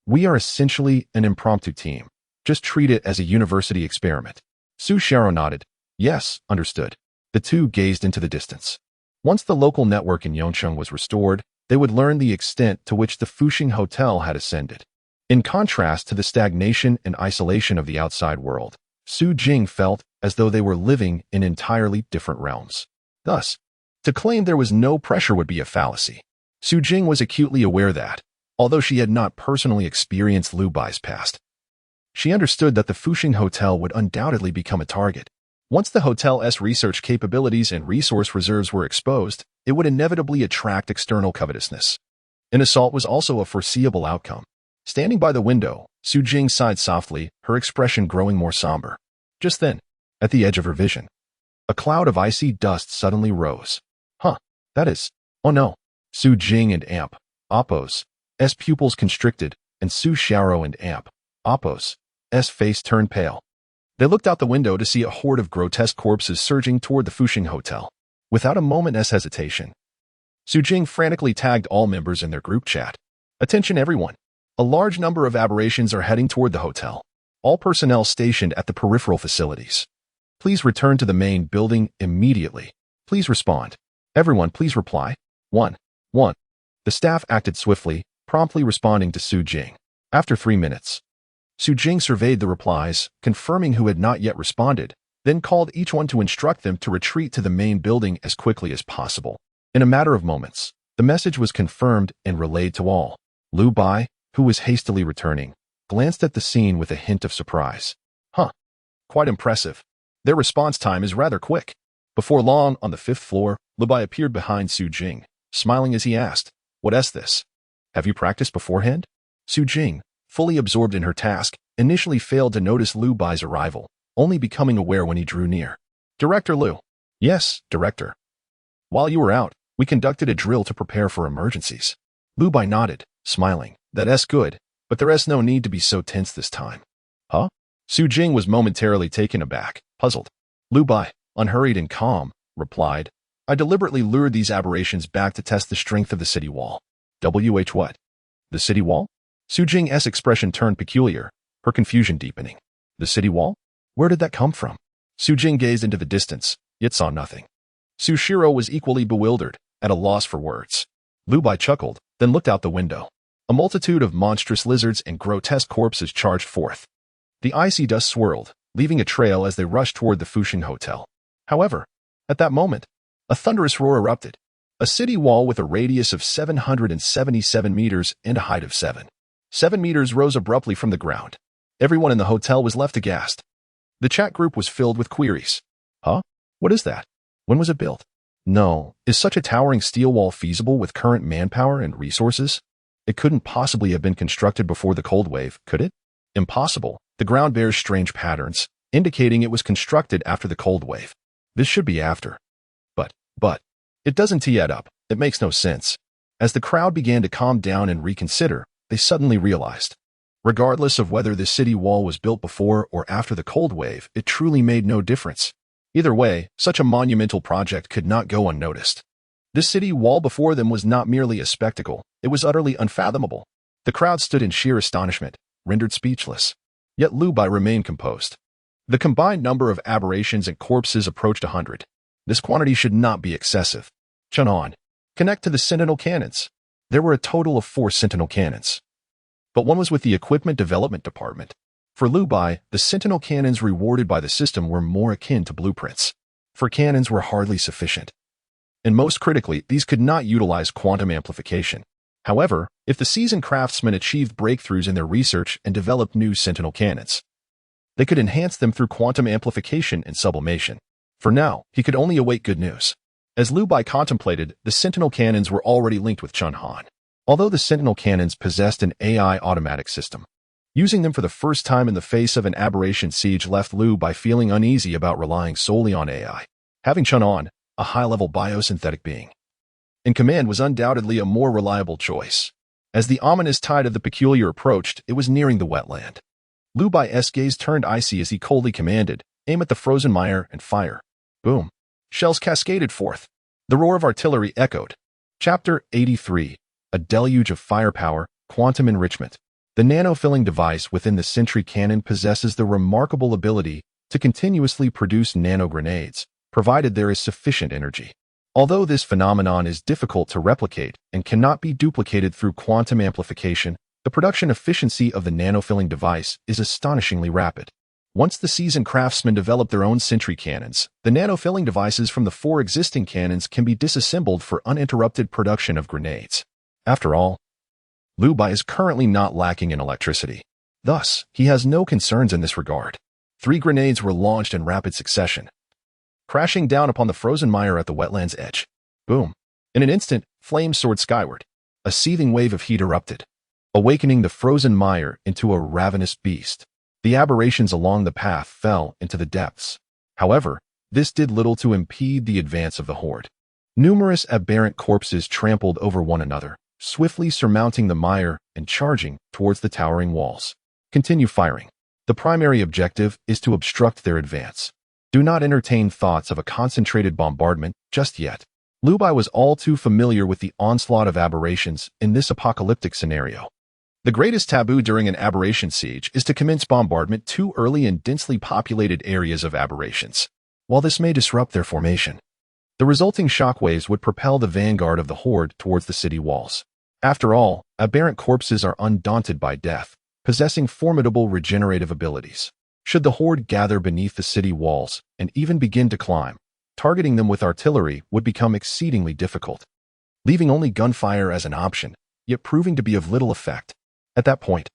we are essentially an impromptu team. Just treat it as a university experiment. Su Xiaoro nodded. Yes, understood. The two gazed into the distance. Once the local network in Yongcheng was restored, they would learn the extent to which the Fuxing Hotel had ascended. In contrast to the stagnation and isolation of the outside world, Su Jing felt as though they were living in entirely different realms. Thus, to claim there was no pressure would be a fallacy. Su Jing was acutely aware that, although she had not personally experienced Lu Bai's past, she understood that the Fuxing Hotel would undoubtedly become a target. Once the hotel's research capabilities and resource reserves were exposed, it would inevitably attract external covetousness. An assault was also a foreseeable outcome. Standing by the window, Su Jing sighed softly, her expression growing more somber. Just then, at the edge of her vision, a cloud of icy dust suddenly rose. That is, oh no. Su Jing and Amp, Apos, pupils constricted, and Su Xiaoro and Amp, Apos, face turned pale. They looked out the window to see a horde of grotesque corpses surging toward the Fuxing Hotel. Without a moment's hesitation, Su Jing frantically tagged all members in their group chat. Attention everyone. A large number of aberrations are heading toward the hotel. All personnel stationed at the peripheral facilities, please return to the main building immediately. Please respond. Everyone, please reply. 1. The staff acted swiftly, promptly responding to Su Jing. After 3 minutes, Su Jing surveyed the replies, confirming who had not yet responded, then called each one to instruct them to retreat to the main building as quickly as possible. In a matter of moments, the message was confirmed and relayed to all. Lu Bai, who was hastily returning, glanced at the scene with a hint of surprise. Quite impressive. Their response time is rather quick. Before long, on the 5th floor, Lu Bai appeared behind Su Jing, smiling as he asked, "What is this? Have you practiced beforehand?" Su Jing, fully absorbed in her task, initially failed to notice Lu Bai's arrival, only becoming aware when he drew near. "Director Lu." "Yes, Director. While you were out, we conducted a drill to prepare for emergencies." Lu Bai nodded, smiling. "That's good, but there's no need to be so tense this time." "Huh?" Su Jing was momentarily taken aback, puzzled. Lu Bai, unhurried and calm, replied, "I deliberately lured these aberrations back to test the strength of the city wall." What? The city wall? Su Jing's expression turned peculiar, her confusion deepening. The city wall? Where did that come from? Su Jing gazed into the distance, yet saw nothing. Su Xiaoro was equally bewildered, at a loss for words. Lu Bai chuckled, then looked out the window. A multitude of monstrous lizards and grotesque corpses charged forth. The icy dust swirled, leaving a trail as they rushed toward the Fuxing Hotel. However, at that moment, a thunderous roar erupted. A city wall with a radius of 777 meters and a height of 7 meters rose abruptly from the ground. Everyone in the hotel was left aghast. The chat group was filled with queries. Huh? What is that? When was it built? No, is such a towering steel wall feasible with current manpower and resources? It couldn't possibly have been constructed before the cold wave, could it? Impossible. The ground bears strange patterns, indicating it was constructed after the cold wave. This should be after. But, it doesn't add up. It makes no sense. As the crowd began to calm down and reconsider, they suddenly realized. Regardless of whether the city wall was built before or after the cold wave, it truly made no difference. Either way, such a monumental project could not go unnoticed. This city wall before them was not merely a spectacle, it was utterly unfathomable. The crowd stood in sheer astonishment, rendered speechless. Yet Lu Bai remained composed. The combined number of aberrations and corpses approached 100. This quantity should not be excessive. Chun'an, connect to the sentinel cannons. There were a total of 4 sentinel cannons. But one was with the Equipment Development Department. For Lu Bai, the sentinel cannons rewarded by the system were more akin to blueprints. For cannons were hardly sufficient. And most critically, these could not utilize quantum amplification. However, if the seasoned craftsmen achieved breakthroughs in their research and developed new sentinel cannons, they could enhance them through quantum amplification and sublimation. For now, he could only await good news. As Lu Bai contemplated, the sentinel cannons were already linked with Chun'an. Although the sentinel cannons possessed an AI automatic system, using them for the first time in the face of an aberration siege left Lu Bai feeling uneasy about relying solely on AI. Having Chun'an, a high-level biosynthetic being, in command was undoubtedly a more reliable choice. As the ominous tide of the peculiar approached, it was nearing the wetland. Lu Bai's gaze turned icy as he coldly commanded, aim at the frozen mire and fire. Boom. Shells cascaded forth. The roar of artillery echoed. Chapter 83. A deluge of firepower, quantum enrichment. The nano-filling device within the Sentry cannon possesses the remarkable ability to continuously produce nano-grenades, provided there is sufficient energy. Although this phenomenon is difficult to replicate and cannot be duplicated through quantum amplification, the production efficiency of the nano-filling device is astonishingly rapid. Once the seasoned craftsmen develop their own Sentry cannons, the nano-filling devices from the 4 existing cannons can be disassembled for uninterrupted production of grenades. After all, Lu Bai is currently not lacking in electricity. Thus, he has no concerns in this regard. 3 grenades were launched in rapid succession, crashing down upon the frozen mire at the wetland's edge. Boom. In an instant, flames soared skyward. A seething wave of heat erupted, awakening the frozen mire into a ravenous beast. The aberrations along the path fell into the depths. However, this did little to impede the advance of the horde. Numerous aberrant corpses trampled over one another, swiftly surmounting the mire and charging towards the towering walls. Continue firing. The primary objective is to obstruct their advance. Do not entertain thoughts of a concentrated bombardment just yet. Lu Bai was all too familiar with the onslaught of aberrations in this apocalyptic scenario. The greatest taboo during an aberration siege is to commence bombardment too early in densely populated areas of aberrations. While this may disrupt their formation, the resulting shockwaves would propel the vanguard of the horde towards the city walls. After all, aberrant corpses are undaunted by death, possessing formidable regenerative abilities. Should the horde gather beneath the city walls and even begin to climb, targeting them with artillery would become exceedingly difficult, leaving only gunfire as an option, yet proving to be of little effect. At that point,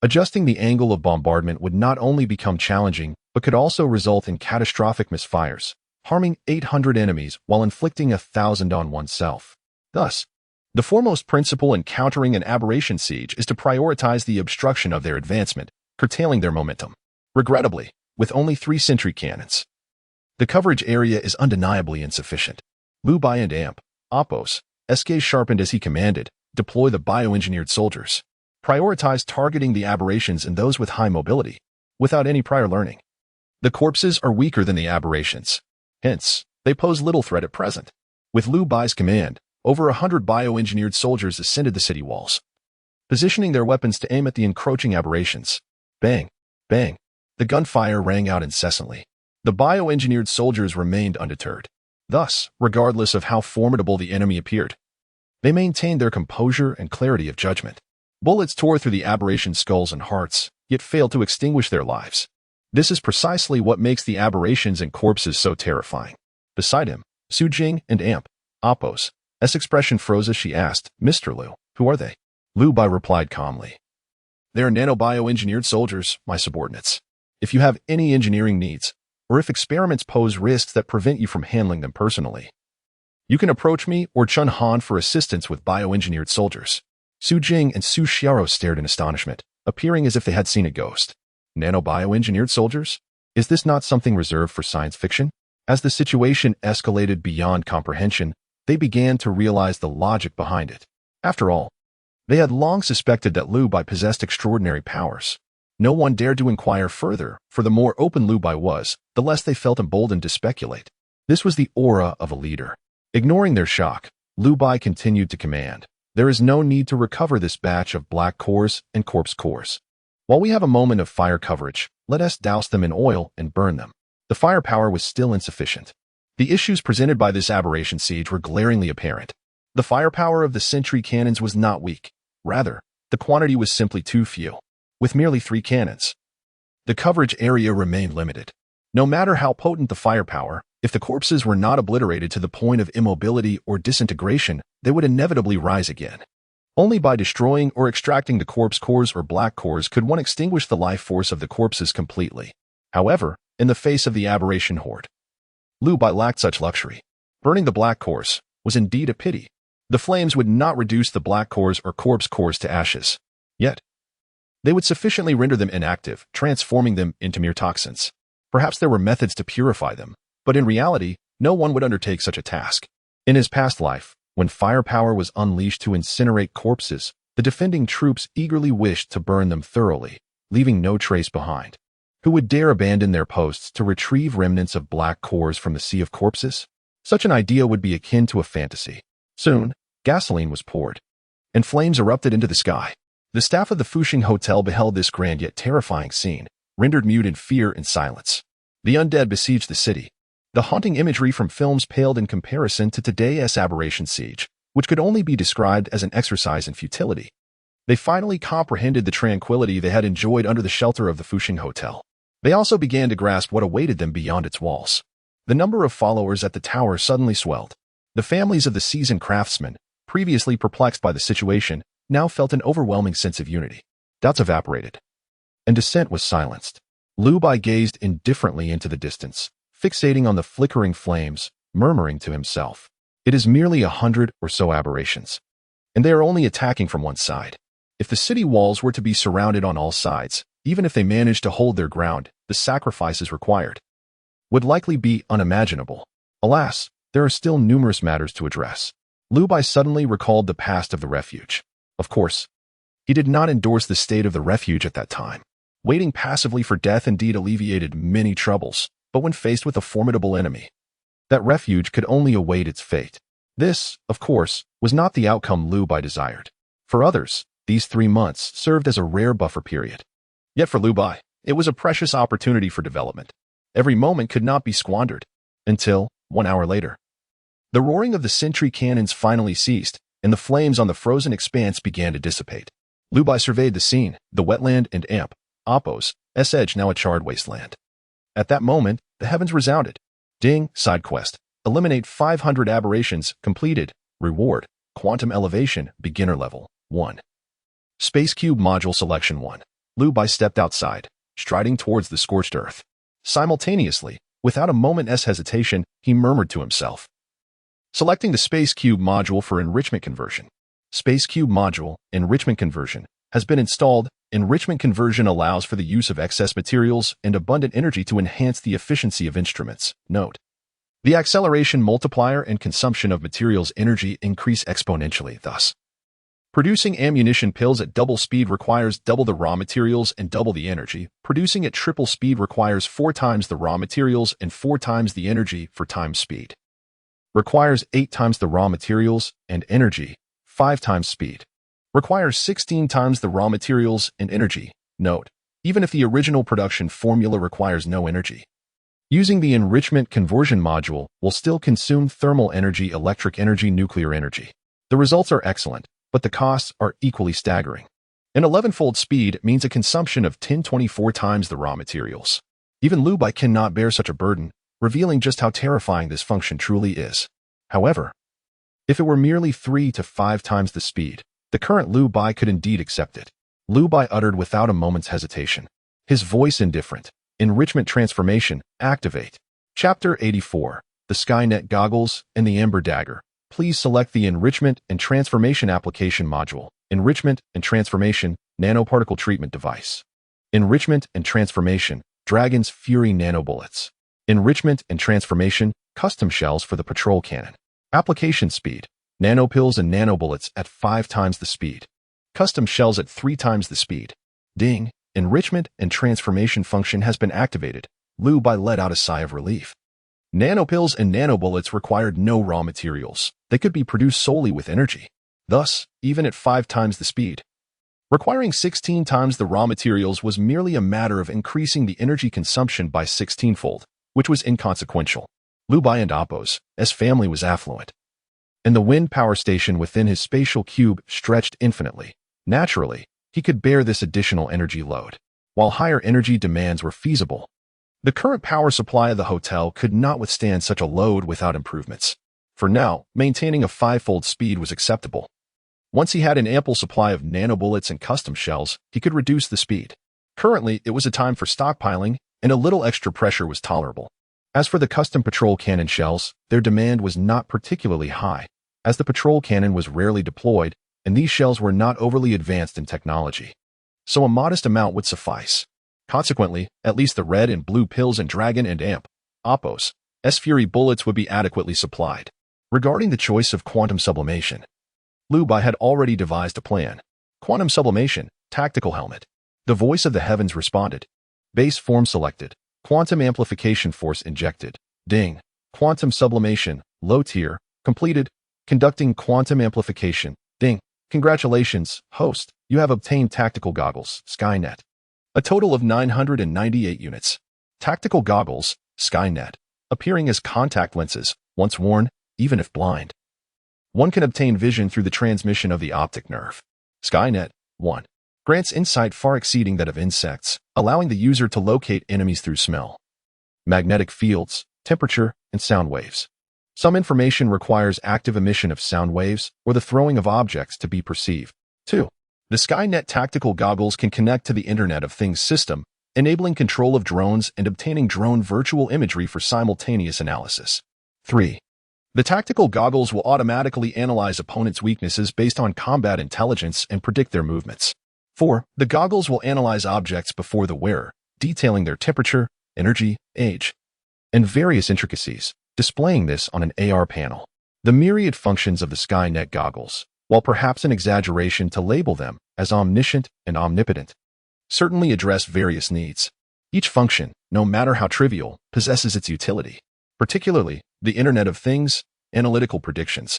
adjusting the angle of bombardment would not only become challenging, but could also result in catastrophic misfires, harming 800 enemies while inflicting 1,000 on oneself. Thus, the foremost principle in countering an aberration siege is to prioritize the obstruction of their advancement, curtailing their momentum. Regrettably, with only 3 Sentry cannons, the coverage area is undeniably insufficient. Lu Bai and Oppos, SK sharpened as he commanded, deploy the bioengineered soldiers. Prioritize targeting the aberrations and those with high mobility, without any prior learning. The corpses are weaker than the aberrations. Hence, they pose little threat at present. With Lu Bai's command, over 100 bioengineered soldiers ascended the city walls, positioning their weapons to aim at the encroaching aberrations. Bang, bang. The gunfire rang out incessantly. The bioengineered soldiers remained undeterred. Thus, regardless of how formidable the enemy appeared, They maintained their composure and clarity of judgment. Bullets tore through the aberration's skulls and hearts, yet failed to extinguish their lives. This is precisely what makes the aberrations and corpses so terrifying. Beside him, Su Jing and Amp, Appo's expression froze as she asked, "Mr. Liu, who are they?" Liu Bai replied calmly, "They are nanobio-engineered soldiers, my subordinates. If you have any engineering needs, or if experiments pose risks that prevent you from handling them personally, you can approach me or Chun Han for assistance with bioengineered soldiers." Su Jing and Su Xiao stared in astonishment, appearing as if they had seen a ghost. Nanobioengineered soldiers? Is this not something reserved for science fiction? As the situation escalated beyond comprehension, they began to realize the logic behind it. After all, they had long suspected that Liu Bai possessed extraordinary powers. No one dared to inquire further, for the more open Liu Bai was, the less they felt emboldened to speculate. This was the aura of a leader. Ignoring their shock, Liu Bai continued to command, "There is no need to recover this batch of black cores and corpse cores. While we have a moment of fire coverage, let us douse them in oil and burn them." The firepower was still insufficient. The issues presented by this aberration siege were glaringly apparent. The firepower of the sentry cannons was not weak. Rather, the quantity was simply too few. With merely 3 cannons, the coverage area remained limited. No matter how potent the firepower, if the corpses were not obliterated to the point of immobility or disintegration, they would inevitably rise again. Only by destroying or extracting the corpse cores or black cores could one extinguish the life force of the corpses completely. However, in the face of the aberration horde, Liu Bai lacked such luxury. Burning the black cores was indeed a pity. The flames would not reduce the black cores or corpse cores to ashes. Yet, they would sufficiently render them inactive, transforming them into mere toxins. Perhaps there were methods to purify them, but in reality, no one would undertake such a task. In his past life, when firepower was unleashed to incinerate corpses, the defending troops eagerly wished to burn them thoroughly, leaving no trace behind. Who would dare abandon their posts to retrieve remnants of black cores from the sea of corpses? Such an idea would be akin to a fantasy. Soon, gasoline was poured, and flames erupted into the sky. The staff of the Fuxing Hotel beheld this grand yet terrifying scene, rendered mute in fear and silence. The undead besieged the city. The haunting imagery from films paled in comparison to today's aberration siege, which could only be described as an exercise in futility. They finally comprehended the tranquility they had enjoyed under the shelter of the Fuxing Hotel. They also began to grasp what awaited them beyond its walls. The number of followers at the tower suddenly swelled. The families of the seasoned craftsmen, previously perplexed by the situation, now felt an overwhelming sense of unity. Doubts evaporated, and dissent was silenced. Liu Bai gazed indifferently into the distance, fixating on the flickering flames, murmuring to himself, "It is merely 100 or so aberrations, and they are only attacking from one side. If the city walls were to be surrounded on all sides, even if they managed to hold their ground, the sacrifices required would likely be unimaginable. Alas, there are still numerous matters to address." Liu Bai suddenly recalled the past of the refuge. Of course, he did not endorse the state of the refuge at that time. Waiting passively for death indeed alleviated many troubles, but when faced with a formidable enemy, that refuge could only await its fate. This, of course, was not the outcome Liu Bai desired. For others, these 3 months served as a rare buffer period. Yet for Liu Bai, it was a precious opportunity for development. Every moment could not be squandered, until, 1 hour later, the roaring of the sentry cannons finally ceased, and the flames on the frozen expanse began to dissipate. Liu Bai surveyed the scene, the wetland and Appo's edge now a charred wasteland. At that moment, the heavens resounded. Ding, side quest. Eliminate 500 aberrations, completed. Reward, quantum elevation, beginner level, 1. Space Cube Module Selection 1. Liu Bai stepped outside, striding towards the scorched earth. Simultaneously, without a moment's hesitation, he murmured to himself, selecting the Space Cube module for enrichment conversion. Space Cube module, enrichment conversion, has been installed. Enrichment conversion allows for the use of excess materials and abundant energy to enhance the efficiency of instruments. Note: the acceleration multiplier and consumption of materials energy increase exponentially. Thus, producing ammunition pills at double speed requires double the raw materials and double the energy. Producing at triple speed requires 4 times the raw materials and 4 times the energy for times speed. Requires 8 times the raw materials and energy, 5 times speed. Requires 16 times the raw materials and energy. Note: even if the original production formula requires no energy, using the enrichment conversion module will still consume thermal energy, electric energy, nuclear energy. The results are excellent, but the costs are equally staggering. An 11-fold speed means a consumption of 10-24 times the raw materials. Even Lu Bai cannot bear such a burden, revealing just how terrifying this function truly is. However, if it were merely 3 to 5 times the speed, the current Lu Bai could indeed accept it. Lu Bai uttered without a moment's hesitation. His voice indifferent. Enrichment transformation, activate. Chapter 84, the Skynet Goggles and the Ember Dagger. Please select the Enrichment and Transformation Application module. Enrichment and Transformation, Nanoparticle Treatment Device. Enrichment and Transformation, Dragon's Fury Nanobullets. Enrichment and Transformation, Custom Shells for the Patrol Cannon. Application speed, nanopills and nanobullets at 5 times the speed. Custom shells at 3 times the speed. Ding, Enrichment and Transformation function has been activated. Lu Bai let out a sigh of relief. Nanopills and nanobullets required no raw materials. They could be produced solely with energy. Thus, even at 5 times the speed, requiring 16 times the raw materials was merely a matter of increasing the energy consumption by 16-fold, which was inconsequential. Lu Bai and Appo's family was affluent, and the wind power station within his spatial cube stretched infinitely. Naturally, he could bear this additional energy load, while higher energy demands were feasible. The current power supply of the hotel could not withstand such a load without improvements. For now, maintaining a 5-fold speed was acceptable. Once he had an ample supply of nanobullets and custom shells, he could reduce the speed. Currently, it was a time for stockpiling, and a little extra pressure was tolerable. As for the custom patrol cannon shells, their demand was not particularly high, as the patrol cannon was rarely deployed, and these shells were not overly advanced in technology. So a modest amount would suffice. Consequently, at least the red and blue pills and Dragon and Appo's Fury bullets would be adequately supplied. Regarding the choice of quantum sublimation, Lu Bai had already devised a plan. Quantum sublimation, tactical helmet. The voice of the heavens responded. Base form selected. Quantum amplification force injected. Ding. Quantum sublimation, low tier, completed. Conducting quantum amplification. Ding. Congratulations, host. You have obtained tactical goggles, Skynet. A total of 998 units. Tactical goggles, Skynet, appearing as contact lenses, once worn, even if blind. One can obtain vision through the transmission of the optic nerve. Skynet 1 grants insight far exceeding that of insects, allowing the user to locate enemies through smell, magnetic fields, temperature, and sound waves. Some information requires active emission of sound waves or the throwing of objects to be perceived. 2. The Skynet tactical goggles can connect to the Internet of Things system, enabling control of drones and obtaining drone virtual imagery for simultaneous analysis. 3. The tactical goggles will automatically analyze opponents' weaknesses based on combat intelligence and predict their movements. 4. The goggles will analyze objects before the wearer, detailing their temperature, energy, age, and various intricacies, displaying this on an AR panel. The myriad functions of the Skynet goggles, while perhaps an exaggeration to label them as omniscient and omnipotent, certainly address various needs. Each function, no matter how trivial, possesses its utility, particularly the Internet of Things, analytical predictions,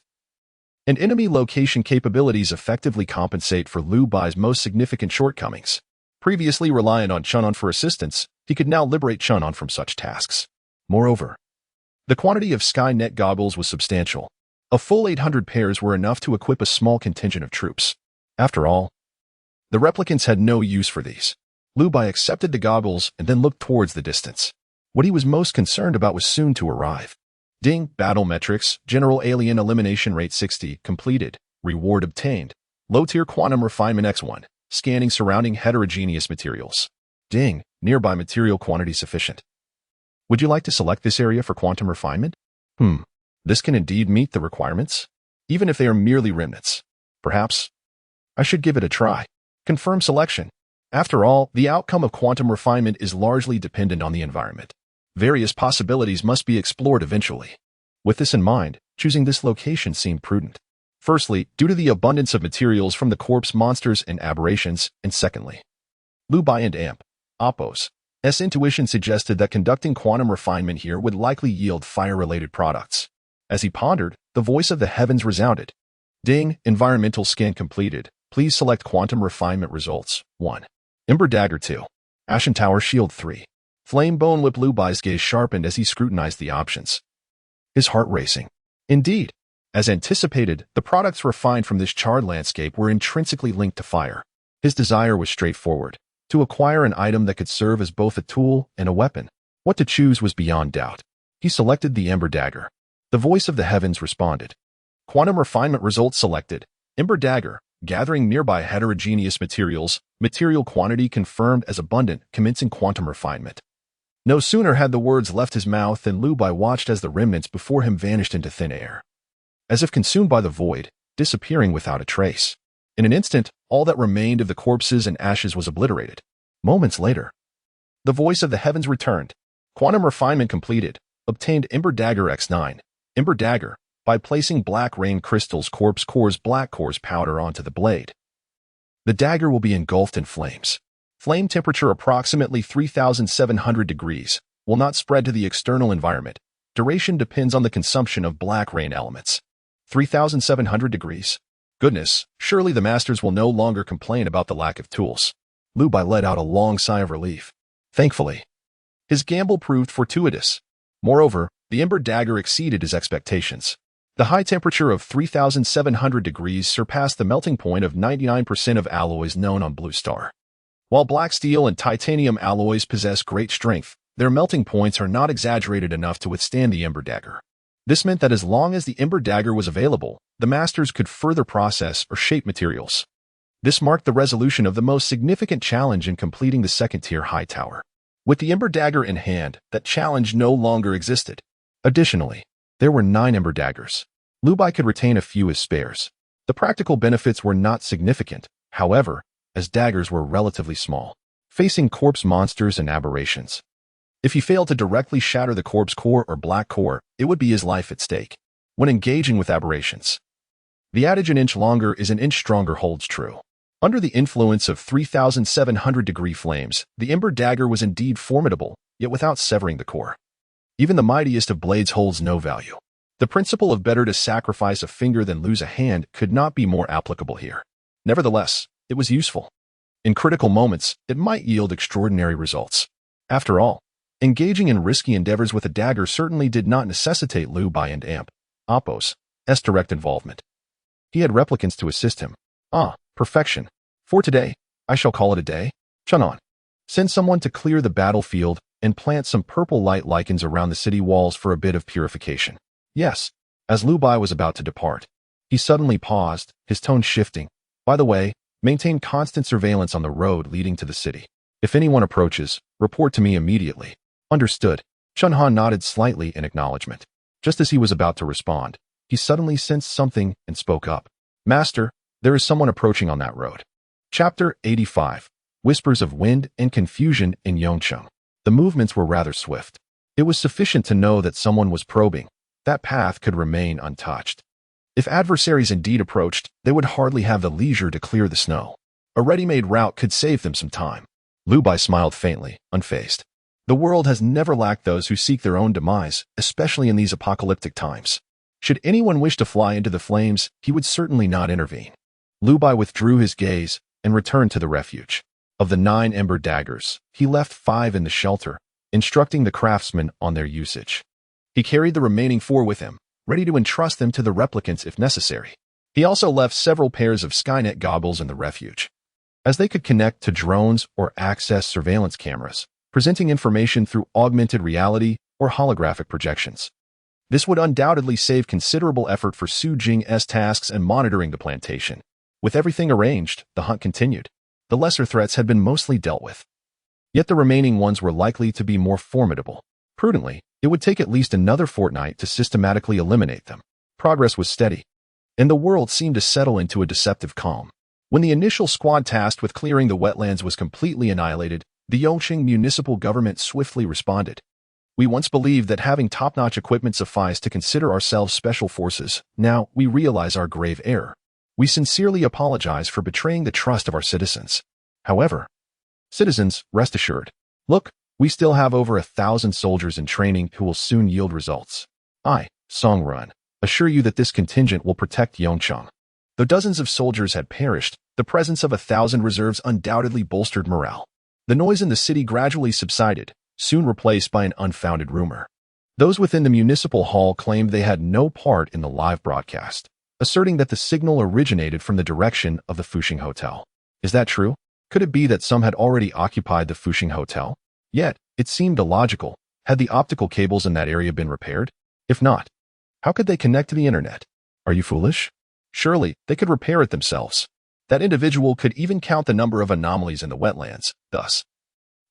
and enemy location capabilities effectively compensate for Lu Bai's most significant shortcomings. Previously reliant on Chun'an for assistance, he could now liberate Chun'an from such tasks. Moreover, the quantity of Skynet goggles was substantial. A full 800 pairs were enough to equip a small contingent of troops. After all, the replicants had no use for these. Lu Bai accepted the goggles and then looked towards the distance. What he was most concerned about was soon to arrive. Ding, battle metrics, general alien elimination rate 60, completed, reward obtained, low-tier quantum refinement X1, scanning surrounding heterogeneous materials. Ding, nearby material quantity sufficient. Would you like to select this area for quantum refinement? This can indeed meet the requirements, even if they are merely remnants. Perhaps I should give it a try. Confirm selection. After all, the outcome of quantum refinement is largely dependent on the environment. Various possibilities must be explored eventually. With this in mind, choosing this location seemed prudent. Firstly, due to the abundance of materials from the corpse monsters and aberrations, and secondly, Lu Bai and Appo's intuition suggested that conducting quantum refinement here would likely yield fire-related products. As he pondered, the voice of the heavens resounded. Ding, environmental scan completed. Please select quantum refinement results. 1. Ember Dagger 2. Ashen Tower Shield 3. Flame Bone Whip. Lu Bai's gaze sharpened as he scrutinized the options. His heart racing. Indeed, As anticipated, the products refined from this charred landscape were intrinsically linked to fire. His desire was straightforward: to acquire an item that could serve as both a tool and a weapon. What to choose was beyond doubt. He selected the Ember Dagger. The voice of the heavens responded. Quantum refinement results selected. Ember Dagger, gathering nearby heterogeneous materials, material quantity confirmed as abundant, commencing quantum refinement. No sooner had the words left his mouth than Lu Bai watched as the remnants before him vanished into thin air, as if consumed by the void, disappearing without a trace. In an instant, all that remained of the corpses and ashes was obliterated. Moments later, the voice of the heavens returned. Quantum refinement completed. Obtained Ember Dagger X9. Ember Dagger, by placing black rain crystals corpse cores black cores powder onto the blade. The dagger will be engulfed in flames. Flame temperature approximately 3,700 degrees, will not spread to the external environment. Duration depends on the consumption of black rain elements. 3,700 degrees. Goodness, surely the masters will no longer complain about the lack of tools. Lu Bai let out a long sigh of relief. Thankfully, his gamble proved fortuitous. Moreover, the Ember Dagger exceeded his expectations. The high temperature of 3,700 degrees surpassed the melting point of 99% of alloys known on Blue Star. While black steel and titanium alloys possess great strength, their melting points are not exaggerated enough to withstand the Ember Dagger. This meant that as long as the Ember Dagger was available, the masters could further process or shape materials. This marked the resolution of the most significant challenge in completing the second-tier high tower. With the Ember Dagger in hand, that challenge no longer existed. Additionally, there were 9 Ember Daggers. Lu Bai could retain a few as spares. The practical benefits were not significant, however, as daggers were relatively small, facing corpse monsters and aberrations. If he failed to directly shatter the corpse core or black core, it would be his life at stake. When engaging with aberrations, the adage "an inch longer is an inch stronger" holds true. Under the influence of 3,700-degree flames, the Ember Dagger was indeed formidable, yet without severing the core. Even the mightiest of blades holds no value. The principle of better to sacrifice a finger than lose a hand could not be more applicable here. Nevertheless, it was useful. In critical moments, it might yield extraordinary results. After all, engaging in risky endeavors with a dagger certainly did not necessitate Lu Bai and Appo's direct involvement. He had replicants to assist him. Perfection. For today, I shall call it a day. Chun'an, send someone to clear the battlefield and plant some purple light lichens around the city walls for a bit of purification. Yes. As Lu Bai was about to depart, he suddenly paused, his tone shifting. By the way, maintain constant surveillance on the road leading to the city. If anyone approaches, report to me immediately. Understood. Chun'an nodded slightly in acknowledgement. Just as he was about to respond, he suddenly sensed something and spoke up. Master, there is someone approaching on that road. Chapter 85. Whispers of Wind and Confusion in Yongcheng. The movements were rather swift. It was sufficient to know that someone was probing. That path could remain untouched. If adversaries indeed approached, they would hardly have the leisure to clear the snow. A ready-made route could save them some time. Lu Bai smiled faintly, unfazed. The world has never lacked those who seek their own demise, especially in these apocalyptic times. Should anyone wish to fly into the flames, he would certainly not intervene. Lu Bai withdrew his gaze and returned to the refuge. Of the 9 Ember Daggers, he left 5 in the shelter, instructing the craftsmen on their usage. He carried the remaining 4 with him, ready to entrust them to the replicants if necessary. He also left several pairs of Skynet goggles in the refuge, as they could connect to drones or access surveillance cameras, presenting information through augmented reality or holographic projections. This would undoubtedly save considerable effort for Su Jing's tasks and monitoring the plantation. With everything arranged, the hunt continued. The lesser threats had been mostly dealt with. Yet the remaining ones were likely to be more formidable. Prudently, it would take at least another fortnight to systematically eliminate them. Progress was steady, and the world seemed to settle into a deceptive calm. When the initial squad tasked with clearing the wetlands was completely annihilated, the Yongqing municipal government swiftly responded. We once believed that having top-notch equipment sufficed to consider ourselves special forces. Now, we realize our grave error. We sincerely apologize for betraying the trust of our citizens. However, citizens, rest assured. Look, we still have over 1,000 soldiers in training who will soon yield results. I, Songrun, assure you that this contingent will protect Yongcheng. Though dozens of soldiers had perished, the presence of 1,000 reserves undoubtedly bolstered morale. The noise in the city gradually subsided, soon replaced by an unfounded rumor. Those within the municipal hall claimed they had no part in the live broadcast, asserting that the signal originated from the direction of the Fuxing Hotel. Is that true? Could it be that some had already occupied the Fuxing Hotel? Yet, it seemed illogical. Had the optical cables in that area been repaired? If not, how could they connect to the internet? Are you foolish? Surely, they could repair it themselves. That individual could even count the number of anomalies in the wetlands, thus.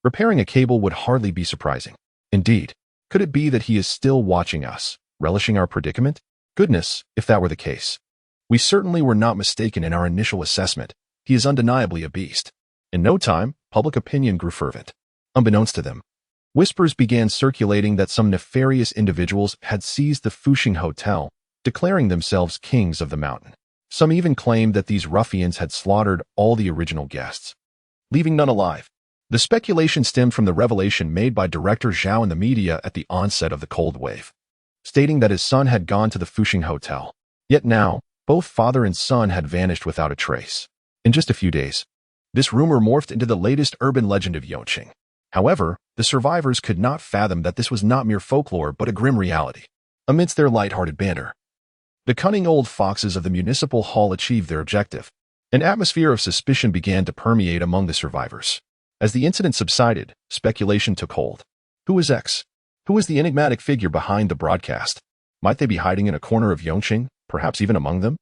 Repairing a cable would hardly be surprising. Indeed, could it be that he is still watching us, relishing our predicament? Goodness, if that were the case. We certainly were not mistaken in our initial assessment. He is undeniably a beast. In no time, public opinion grew fervent. Unbeknownst to them, whispers began circulating that some nefarious individuals had seized the Fuxing Hotel, declaring themselves kings of the mountain. Some even claimed that these ruffians had slaughtered all the original guests, leaving none alive. The speculation stemmed from the revelation made by Director Zhao in the media at the onset of the Cold Wave, stating that his son had gone to the Fuxing Hotel. Yet now, both father and son had vanished without a trace. In just a few days, this rumor morphed into the latest urban legend of Yongqing. However, the survivors could not fathom that this was not mere folklore but a grim reality. Amidst their light-hearted banter, the cunning old foxes of the municipal hall achieved their objective. An atmosphere of suspicion began to permeate among the survivors. As the incident subsided, speculation took hold. Who is X? Who is the enigmatic figure behind the broadcast? Might they be hiding in a corner of Yongqing, perhaps even among them?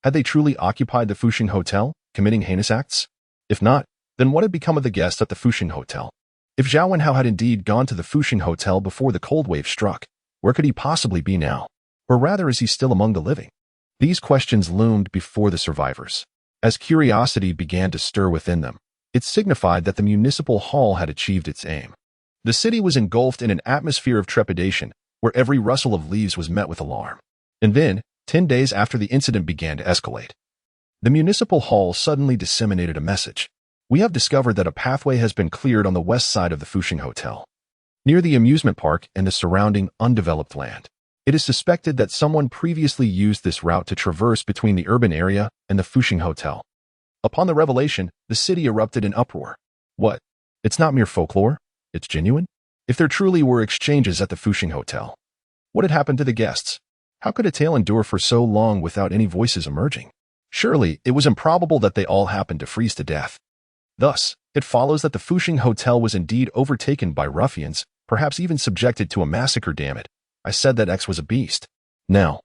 Had they truly occupied the Fuxing Hotel, committing heinous acts? If not, then what had become of the guests at the Fuxing Hotel? If Zhao Wenhao had indeed gone to the Fuxing Hotel before the cold wave struck, where could he possibly be now? Or rather, is he still among the living? These questions loomed before the survivors. As curiosity began to stir within them, it signified that the municipal hall had achieved its aim. The city was engulfed in an atmosphere of trepidation, where every rustle of leaves was met with alarm. And then, 10 days after the incident began to escalate, the municipal hall suddenly disseminated a message. We have discovered that a pathway has been cleared on the west side of the Fuxing Hotel, near the amusement park and the surrounding undeveloped land. It is suspected that someone previously used this route to traverse between the urban area and the Fuxing Hotel. Upon the revelation, the city erupted in uproar. What? It's not mere folklore? It's genuine? If there truly were exchanges at the Fuxing Hotel, what had happened to the guests? How could a tale endure for so long without any voices emerging? Surely, it was improbable that they all happened to freeze to death. Thus, it follows that the Fuxing Hotel was indeed overtaken by ruffians, perhaps even subjected to a massacre. Damn it, I said that X was a beast. Now,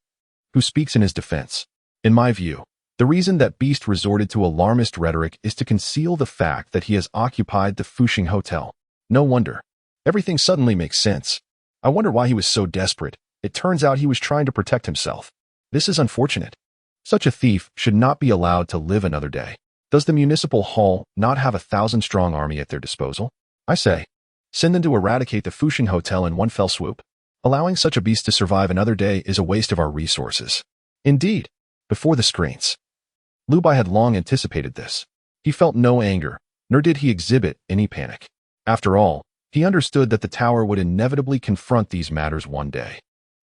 who speaks in his defense? In my view, the reason that Beast resorted to alarmist rhetoric is to conceal the fact that he has occupied the Fuxing Hotel. No wonder. Everything suddenly makes sense. I wonder why he was so desperate. It turns out he was trying to protect himself. This is unfortunate. Such a thief should not be allowed to live another day. Does the municipal hall not have a 1,000-strong army at their disposal? I say, send them to eradicate the Fuxing Hotel in one fell swoop. Allowing such a beast to survive another day is a waste of our resources. Indeed, before the screens. Lu Bai had long anticipated this. He felt no anger, nor did he exhibit any panic. After all, he understood that the tower would inevitably confront these matters one day.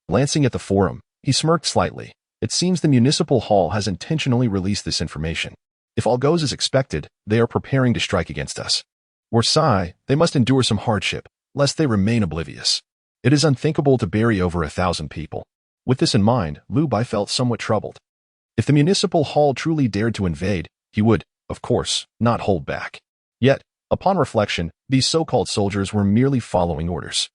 Glancing at the forum, he smirked slightly. It seems the municipal hall has intentionally released this information. If all goes as expected, they are preparing to strike against us. Or sigh, they must endure some hardship, lest they remain oblivious. It is unthinkable to bury over 1,000 people. With this in mind, Lu Bai felt somewhat troubled. If the municipal hall truly dared to invade, he would, of course, not hold back. Yet, upon reflection, these so-called soldiers were merely following orders.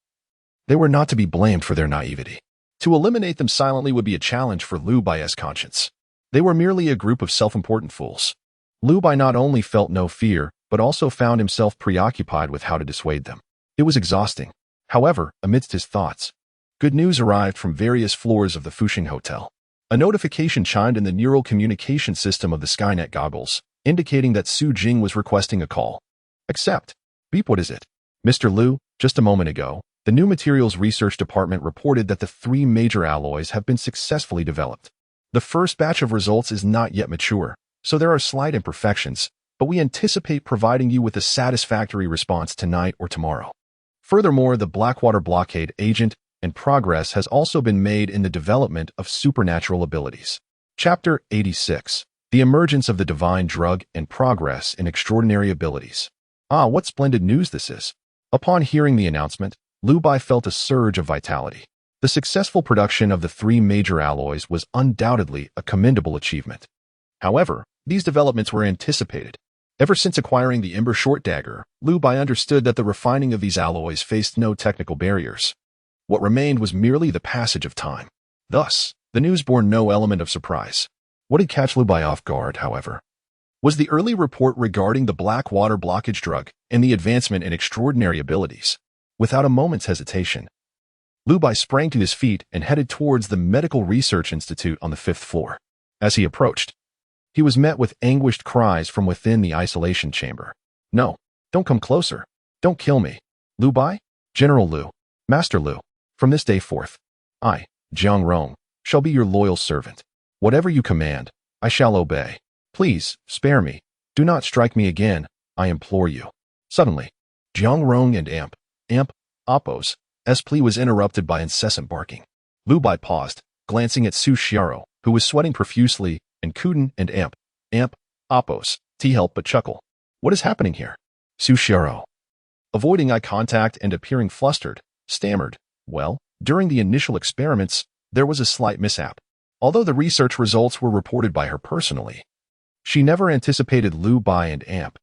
They were not to be blamed for their naivety. To eliminate them silently would be a challenge for Lu Bai's conscience. They were merely a group of self-important fools. Lu Bai not only felt no fear, but also found himself preoccupied with how to dissuade them. It was exhausting. However, amidst his thoughts, good news arrived from various floors of the Fuxing Hotel. A notification chimed in the neural communication system of the Skynet goggles, indicating that Su Jing was requesting a call. Accept. Beep, what is it? Mr. Liu, just a moment ago, the New Materials Research Department reported that the 3 major alloys have been successfully developed. The first batch of results is not yet mature, so there are slight imperfections, but we anticipate providing you with a satisfactory response tonight or tomorrow. Furthermore, the Blackwater blockade agent and progress has also been made in the development of supernatural abilities. Chapter 86. The Emergence of the Divine Drug and Progress in Extraordinary Abilities. Ah, what splendid news this is. Upon hearing the announcement, Lu Bai felt a surge of vitality. The successful production of the three major alloys was undoubtedly a commendable achievement. However, these developments were anticipated. Ever since acquiring the Ember Short Dagger, Liu Bai understood that the refining of these alloys faced no technical barriers. What remained was merely the passage of time. Thus, the news bore no element of surprise. What did catch Liu Bai off guard, however, was the early report regarding the black water blockage drug and the advancement in extraordinary abilities. Without a moment's hesitation, Liu Bai sprang to his feet and headed towards the Medical Research Institute on the 5th floor. As he approached, he was met with anguished cries from within the isolation chamber. "No, don't come closer. Don't kill me. Liu Bai? General Liu. Master Liu. From this day forth, I, Jiang Rong, shall be your loyal servant. Whatever you command, I shall obey. Please, spare me. Do not strike me again, I implore you." Suddenly, Jiang Rong and Amp, Appo's plea was interrupted by incessant barking. Liu Bai paused, glancing at Su Xiao, who was sweating profusely, and Kuden and Amp, Appo's helped but chuckle. "What is happening here?" Su Xiao, avoiding eye contact and appearing flustered, stammered, "Well, during the initial experiments, there was a slight mishap. Although the research results were reported by her personally, she never anticipated Liu Bai and Amp,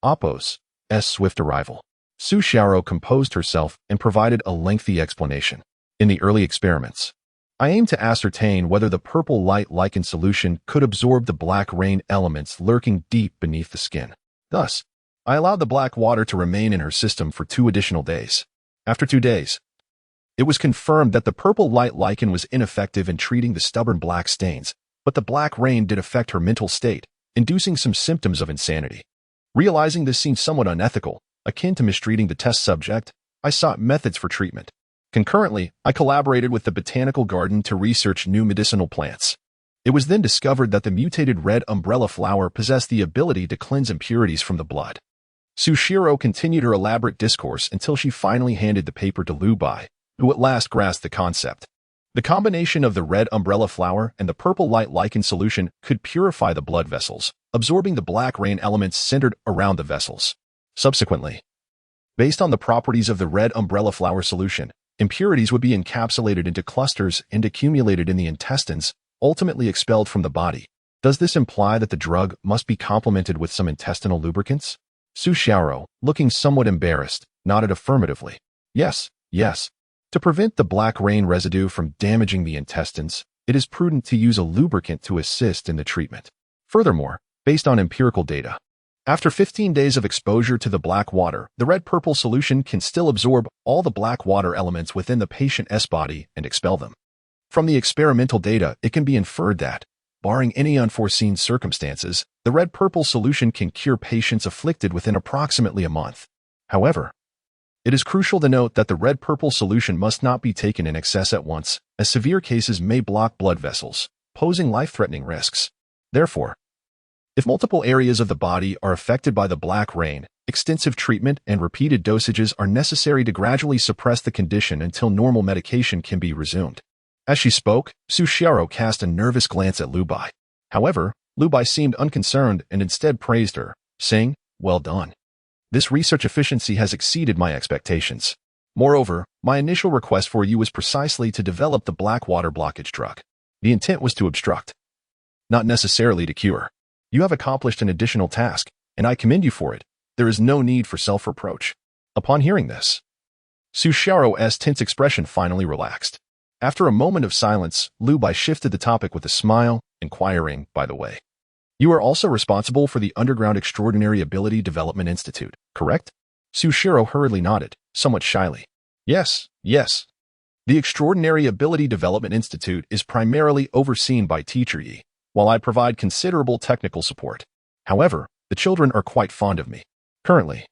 Appo's swift arrival." Su Xiao composed herself and provided a lengthy explanation. "In the early experiments, I aimed to ascertain whether the purple light lichen solution could absorb the black rain elements lurking deep beneath the skin. Thus, I allowed the black water to remain in her system for 2 additional days. After 2 days, it was confirmed that the purple light lichen was ineffective in treating the stubborn black stains, but the black rain did affect her mental state, inducing some symptoms of insanity. Realizing this seemed somewhat unethical, akin to mistreating the test subject, I sought methods for treatment. Concurrently, I collaborated with the botanical garden to research new medicinal plants. It was then discovered that the mutated red umbrella flower possessed the ability to cleanse impurities from the blood." Su Xiao continued her elaborate discourse until she finally handed the paper to Liu Bai, who at last grasped the concept. The combination of the red umbrella flower and the purple light lichen solution could purify the blood vessels, absorbing the black rain elements centered around the vessels. Subsequently, based on the properties of the red umbrella flower solution, impurities would be encapsulated into clusters and accumulated in the intestines, ultimately expelled from the body. Does this imply that the drug must be complemented with some intestinal lubricants? Su Xiao, looking somewhat embarrassed, nodded affirmatively. Yes. To prevent the black rain residue from damaging the intestines, it is prudent to use a lubricant to assist in the treatment. Furthermore, based on empirical data, after 15 days of exposure to the black water, the red-purple solution can still absorb all the black water elements within the patient's body and expel them. From the experimental data, it can be inferred that, barring any unforeseen circumstances, the red-purple solution can cure patients afflicted within approximately a month. However, it is crucial to note that the red-purple solution must not be taken in excess at once, as severe cases may block blood vessels, posing life-threatening risks. Therefore, if multiple areas of the body are affected by the black rain, extensive treatment and repeated dosages are necessary to gradually suppress the condition until normal medication can be resumed. As she spoke, Su Xiao cast a nervous glance at Liu Bai. However, Liu Bai seemed unconcerned and instead praised her, saying, "Well done. This research efficiency has exceeded my expectations. Moreover, my initial request for you was precisely to develop the black water blockage drug. The intent was to obstruct, not necessarily to cure. You have accomplished an additional task, and I commend you for it. There is no need for self-reproach." Upon hearing this, Su Xiao's tense expression finally relaxed. After a moment of silence, Liu Bai shifted the topic with a smile, inquiring, "By the way, you are also responsible for the Underground Extraordinary Ability Development Institute, correct?" Su Xiao hurriedly nodded, somewhat shyly. Yes. The Extraordinary Ability Development Institute is primarily overseen by Teacher Yi, while I provide considerable technical support. However, the children are quite fond of me. Currently,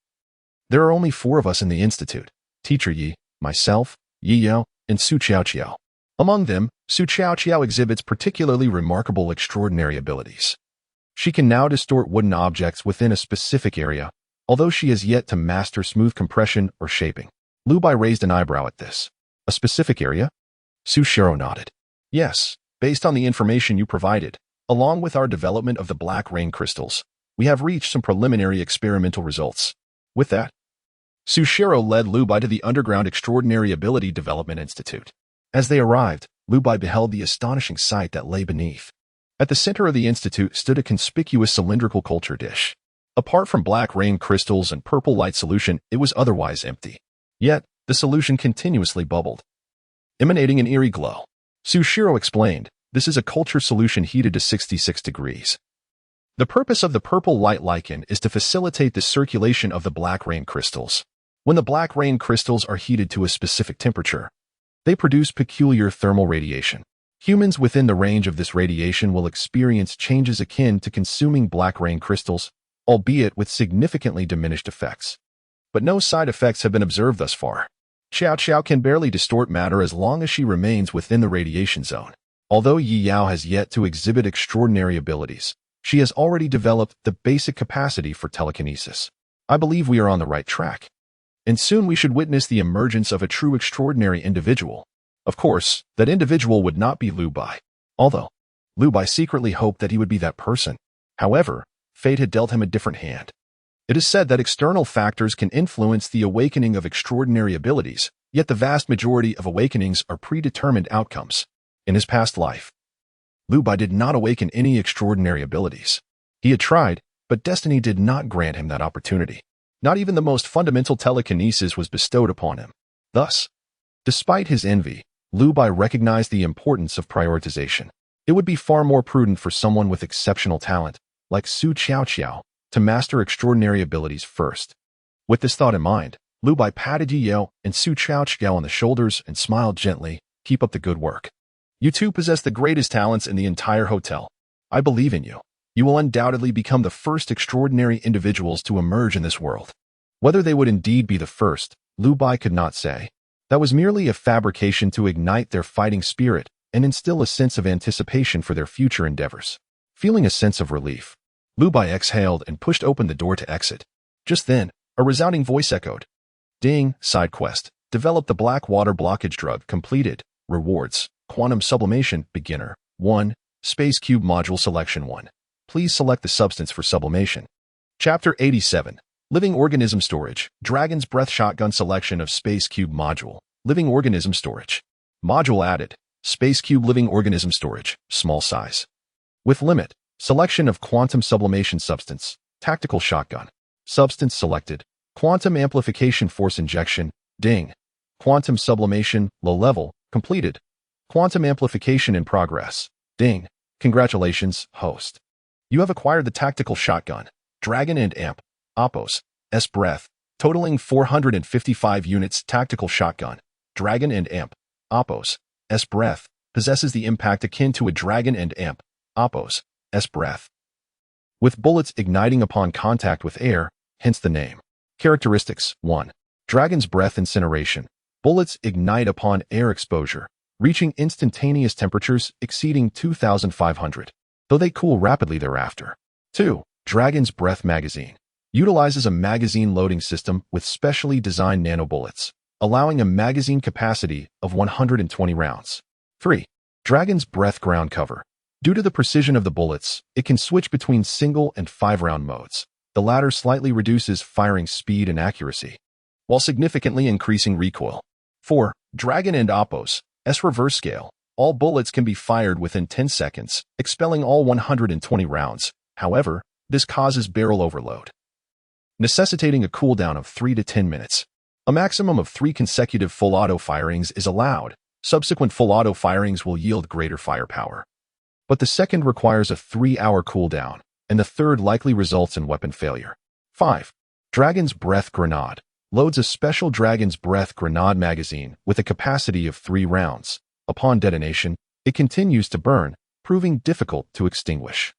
there are only 4 of us in the institute: Teacher Yi, myself, Yi Yao, and Su Qiao. Among them, Su Qiao exhibits particularly remarkable extraordinary abilities. She can now distort wooden objects within a specific area, although she has yet to master smooth compression or shaping. Liu Bai raised an eyebrow at this. A specific area? Su Xiao nodded. Yes, based on the information you provided, along with our development of the black rain crystals, we have reached some preliminary experimental results. With that, Su Xiao led Liu Bai to the Underground Extraordinary Ability Development Institute. As they arrived, Lu Bai beheld the astonishing sight that lay beneath. At the center of the institute stood a conspicuous cylindrical culture dish. Apart from black rain crystals and purple light solution, it was otherwise empty. Yet, the solution continuously bubbled, emanating an eerie glow. Sushiro explained, "This is a culture solution heated to 66 degrees. The purpose of the purple light lichen is to facilitate the circulation of the black rain crystals. When the black rain crystals are heated to a specific temperature, they produce peculiar thermal radiation. Humans within the range of this radiation will experience changes akin to consuming black rain crystals, albeit with significantly diminished effects. But no side effects have been observed thus far. Xiao Xiao can barely distort matter as long as she remains within the radiation zone. Although Yi Yao has yet to exhibit extraordinary abilities, she has already developed the basic capacity for telekinesis. I believe we are on the right track. And soon we should witness the emergence of a true extraordinary individual. Of course, that individual would not be Lu Bai. Although, Lu Bai secretly hoped that he would be that person. However, fate had dealt him a different hand. It is said that external factors can influence the awakening of extraordinary abilities, yet the vast majority of awakenings are predetermined outcomes. In his past life, Lu Bai did not awaken any extraordinary abilities. He had tried, but destiny did not grant him that opportunity. Not even the most fundamental telekinesis was bestowed upon him. Thus, despite his envy, Lu Bai recognized the importance of prioritization. It would be far more prudent for someone with exceptional talent, like Su Qiao, to master extraordinary abilities first. With this thought in mind, Lu Bai patted Yi Yao and Su Qiao on the shoulders and smiled gently. "Keep up the good work. You two possess the greatest talents in the entire hotel. I believe in you. You will undoubtedly become the first extraordinary individuals to emerge in this world." Whether they would indeed be the first, Lu Bai could not say. That was merely a fabrication to ignite their fighting spirit and instill a sense of anticipation for their future endeavors. Feeling a sense of relief, Lu Bai exhaled and pushed open the door to exit. Just then, a resounding voice echoed. "Ding, side quest. Develop the black water blockage drug. Completed. Rewards. Quantum sublimation. Beginner. 1. Space Cube Module Selection 1. Please select the substance for sublimation." Chapter 87. Living Organism Storage. Dragon's Breath Shotgun Selection of Space Cube Module. Living Organism Storage. Module added. Space Cube Living Organism Storage. Small size. With limit. Selection of Quantum Sublimation Substance. Tactical Shotgun. Substance selected. Quantum Amplification Force Injection. Ding. Quantum Sublimation. Low level. Completed. Quantum Amplification in progress. Ding. Congratulations, host. You have acquired the Tactical Shotgun. Dragon and Amp. Oppos. S breath. Totaling 455 units. Tactical Shotgun. Dragon and Amp. Oppos. S breath. Possesses the impact akin to a dragon and amp. Oppos. S breath. With bullets igniting upon contact with air, hence the name. Characteristics. 1. Dragon's Breath Incineration. Bullets ignite upon air exposure, reaching instantaneous temperatures exceeding 2,500, though they cool rapidly thereafter. 2. Dragon's Breath Magazine. Utilizes a magazine loading system with specially designed nanobullets, allowing a magazine capacity of 120 rounds. 3. Dragon's Breath Ground Cover. Due to the precision of the bullets, it can switch between single and 5-round modes. The latter slightly reduces firing speed and accuracy, while significantly increasing recoil. 4. Dragon and Oppos. S reverse scale. All bullets can be fired within 10 seconds, expelling all 120 rounds. However, this causes barrel overload, necessitating a cooldown of 3 to 10 minutes. A maximum of 3 consecutive full auto firings is allowed. Subsequent full auto firings will yield greater firepower, but the second requires a 3-hour cooldown, and the third likely results in weapon failure. 5. Dragon's Breath Grenade. Loads a special Dragon's Breath Grenade magazine with a capacity of 3 rounds. Upon detonation, it continues to burn, proving difficult to extinguish.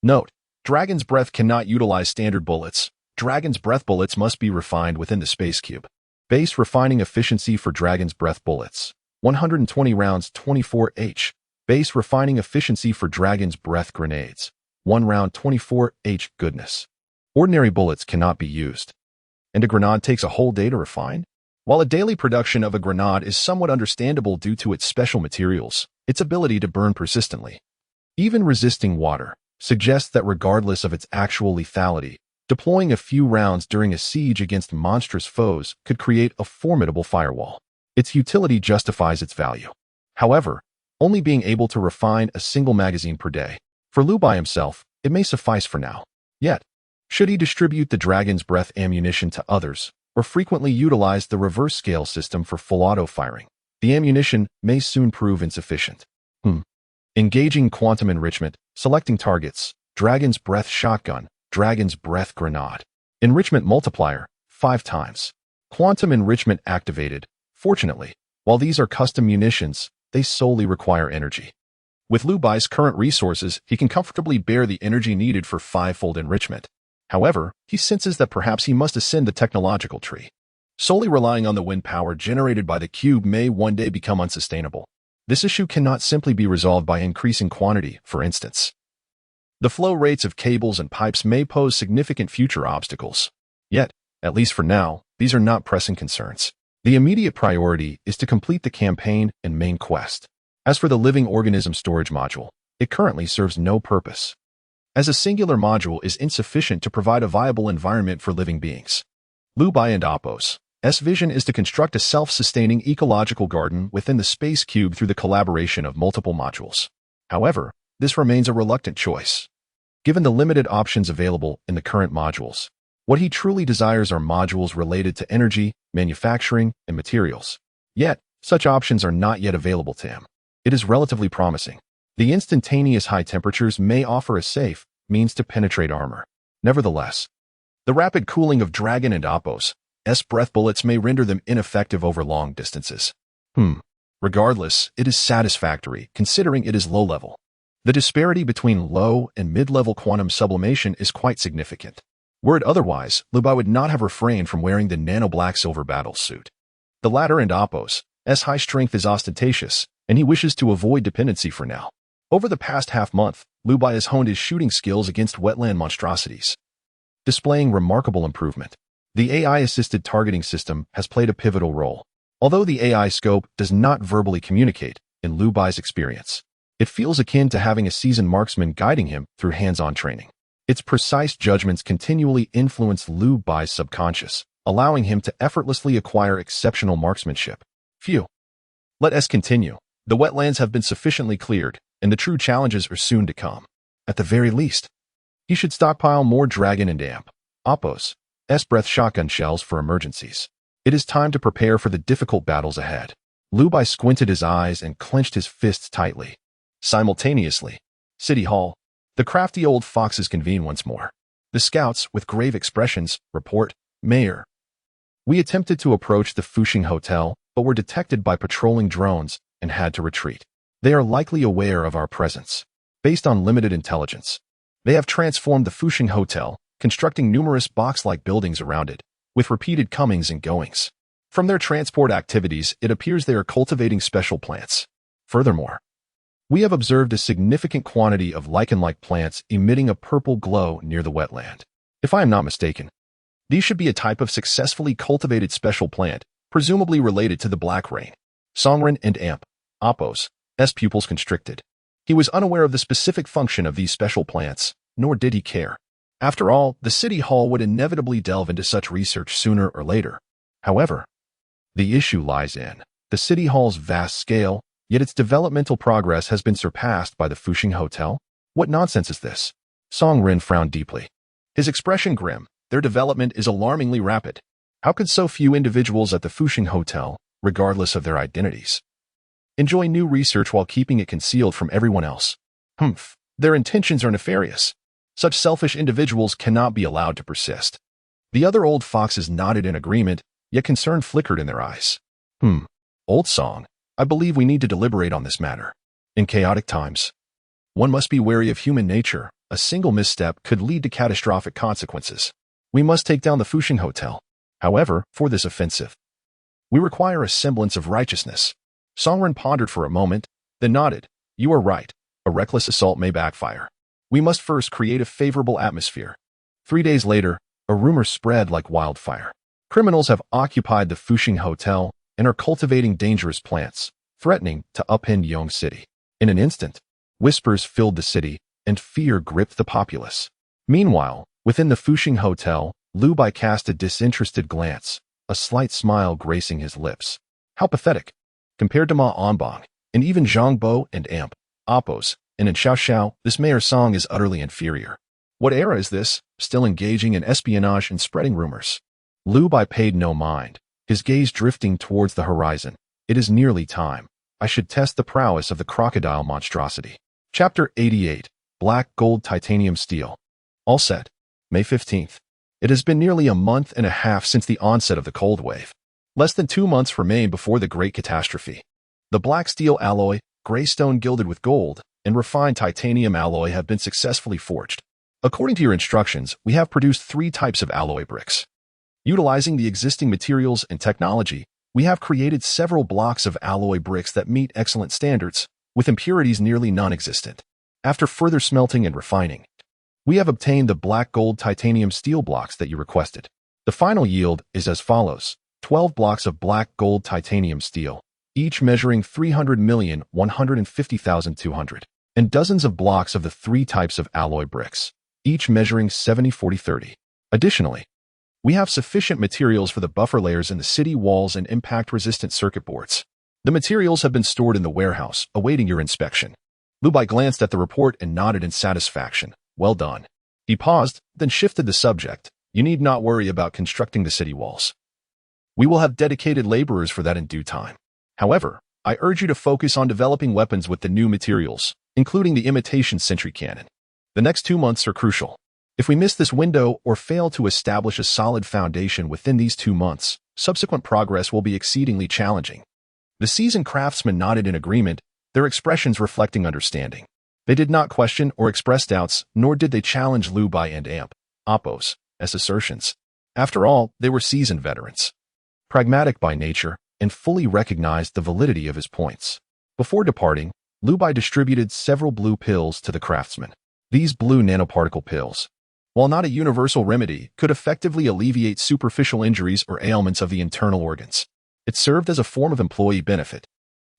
Note: Dragon's Breath cannot utilize standard bullets. Dragon's Breath bullets must be refined within the Space Cube. Base refining efficiency for Dragon's Breath bullets. 120 rounds 24H. Base refining efficiency for Dragon's Breath grenades. 1 round 24H. Goodness. Ordinary bullets cannot be used, and a grenade takes a whole day to refine? While a daily production of a grenade is somewhat understandable due to its special materials, its ability to burn persistently, even resisting water, suggests that regardless of its actual lethality, deploying a few rounds during a siege against monstrous foes could create a formidable firewall. Its utility justifies its value. However, only being able to refine a single magazine per day. For Lu by himself, it may suffice for now. Yet, should he distribute the dragon's breath ammunition to others, or frequently utilize the reverse scale system for full auto-firing, the ammunition may soon prove insufficient. Engaging quantum enrichment, selecting targets, dragon's breath shotgun, dragon's breath grenade. Enrichment multiplier, 5 times. Quantum enrichment activated. Fortunately, while these are custom munitions, they solely require energy. With Lu Bai's current resources, he can comfortably bear the energy needed for 5-fold enrichment. However, he senses that perhaps he must ascend the technological tree. Solely relying on the wind power generated by the cube may one day become unsustainable. This issue cannot simply be resolved by increasing quantity, for instance. The flow rates of cables and pipes may pose significant future obstacles. Yet, at least for now, these are not pressing concerns. The immediate priority is to complete the campaign and main quest. As for the living organism storage module, it currently serves no purpose, as a singular module is insufficient to provide a viable environment for living beings. Lu Bai and Appo's vision is to construct a self-sustaining ecological garden within the space cube through the collaboration of multiple modules. However, this remains a reluctant choice. Given the limited options available in the current modules, what he truly desires are modules related to energy, manufacturing, and materials. Yet, such options are not yet available to him. It is relatively promising. The instantaneous high temperatures may offer a safe means to penetrate armor. Nevertheless, the rapid cooling of Dragon and Appo's breath bullets may render them ineffective over long distances. Regardless, it is satisfactory, considering it is low-level. The disparity between low and mid-level quantum sublimation is quite significant. Were it otherwise, Lu Bai would not have refrained from wearing the nano-black-silver battle suit. The latter and Appo's high strength is ostentatious, and he wishes to avoid dependency for now. Over the past half-month, Lu Bai has honed his shooting skills against wetland monstrosities, displaying remarkable improvement. The AI-assisted targeting system has played a pivotal role. Although the AI scope does not verbally communicate, in Lu Bai's experience, it feels akin to having a seasoned marksman guiding him through hands-on training. Its precise judgments continually influence Lu Bai's subconscious, allowing him to effortlessly acquire exceptional marksmanship. Phew. Let us continue. The wetlands have been sufficiently cleared, and the true challenges are soon to come. At the very least, he should stockpile more Dragon and Appo's breath shotgun shells for emergencies. It is time to prepare for the difficult battles ahead. Lu Bai squinted his eyes and clenched his fists tightly. Simultaneously, City Hall, the crafty old foxes convene once more. The scouts, with grave expressions, report, "Mayor, we attempted to approach the Fuxing Hotel, but were detected by patrolling drones and had to retreat. They are likely aware of our presence. Based on limited intelligence, they have transformed the Fuxing Hotel, constructing numerous box-like buildings around it, with repeated comings and goings. From their transport activities, it appears they are cultivating special plants. Furthermore, we have observed a significant quantity of lichen-like plants emitting a purple glow near the wetland. If I am not mistaken, these should be a type of successfully cultivated special plant, presumably related to the Black Rain." Songren and Appo's pupils constricted. He was unaware of the specific function of these special plants, nor did he care. After all, the City Hall would inevitably delve into such research sooner or later. However, the issue lies in the City Hall's vast scale, yet its developmental progress has been surpassed by the Fuxing Hotel. What nonsense is this? Songren frowned deeply, his expression grim. Their development is alarmingly rapid. How could so few individuals at the Fuxing Hotel, regardless of their identities, enjoy new research while keeping it concealed from everyone else? Their intentions are nefarious. Such selfish individuals cannot be allowed to persist. The other old foxes nodded in agreement, yet concern flickered in their eyes. Old Song, I believe we need to deliberate on this matter. In chaotic times, one must be wary of human nature. A single misstep could lead to catastrophic consequences. We must take down the Fuxing Hotel. However, for this offensive, we require a semblance of righteousness. Songren pondered for a moment, then nodded. You are right. A reckless assault may backfire. We must first create a favorable atmosphere. 3 days later, a rumor spread like wildfire. Criminals have occupied the Fuxing Hotel and are cultivating dangerous plants, threatening to upend Yongqing City. In an instant, whispers filled the city, and fear gripped the populace. Meanwhile, within the Fuxing Hotel, Lu Bai cast a disinterested glance, a slight smile gracing his lips. How pathetic. Compared to Ma Onbong, and even Zhangbo and Amp, Oppos, and in Xiaoxiao, this mayor's song is utterly inferior. What era is this, still engaging in espionage and spreading rumors? Lu Bai paid no mind, his gaze drifting towards the horizon. It is nearly time. I should test the prowess of the crocodile monstrosity. Chapter 88. Black Gold Titanium Steel. All set. May 15th. It has been nearly a month and a half since the onset of the cold wave. Less than 2 months remain before the great catastrophe. The black steel alloy, gray stone gilded with gold, and refined titanium alloy have been successfully forged. According to your instructions, we have produced 3 types of alloy bricks. Utilizing the existing materials and technology, we have created several blocks of alloy bricks that meet excellent standards, with impurities nearly non-existent. After further smelting and refining, we have obtained the black gold titanium steel blocks that you requested. The final yield is as follows: 12 blocks of black gold titanium steel, each measuring 300,150,200, and dozens of blocks of the 3 types of alloy bricks, each measuring 70-40-30. Additionally, we have sufficient materials for the buffer layers in the city walls and impact-resistant circuit boards. The materials have been stored in the warehouse, awaiting your inspection. Lu Bai glanced at the report and nodded in satisfaction. Well done. He paused, then shifted the subject. You need not worry about constructing the city walls. We will have dedicated laborers for that in due time. However, I urge you to focus on developing weapons with the new materials, including the imitation sentry cannon. The next 2 months are crucial. If we miss this window or fail to establish a solid foundation within these 2 months, subsequent progress will be exceedingly challenging. The seasoned craftsmen nodded in agreement, their expressions reflecting understanding. They did not question or express doubts, nor did they challenge Lu Bai and Amp, Oppos, as assertions. After all, they were seasoned veterans, pragmatic by nature, and fully recognized the validity of his points. Before departing, Lu Bai distributed several blue pills to the craftsmen. These blue nanoparticle pills, while not a universal remedy, could effectively alleviate superficial injuries or ailments of the internal organs. It served as a form of employee benefit.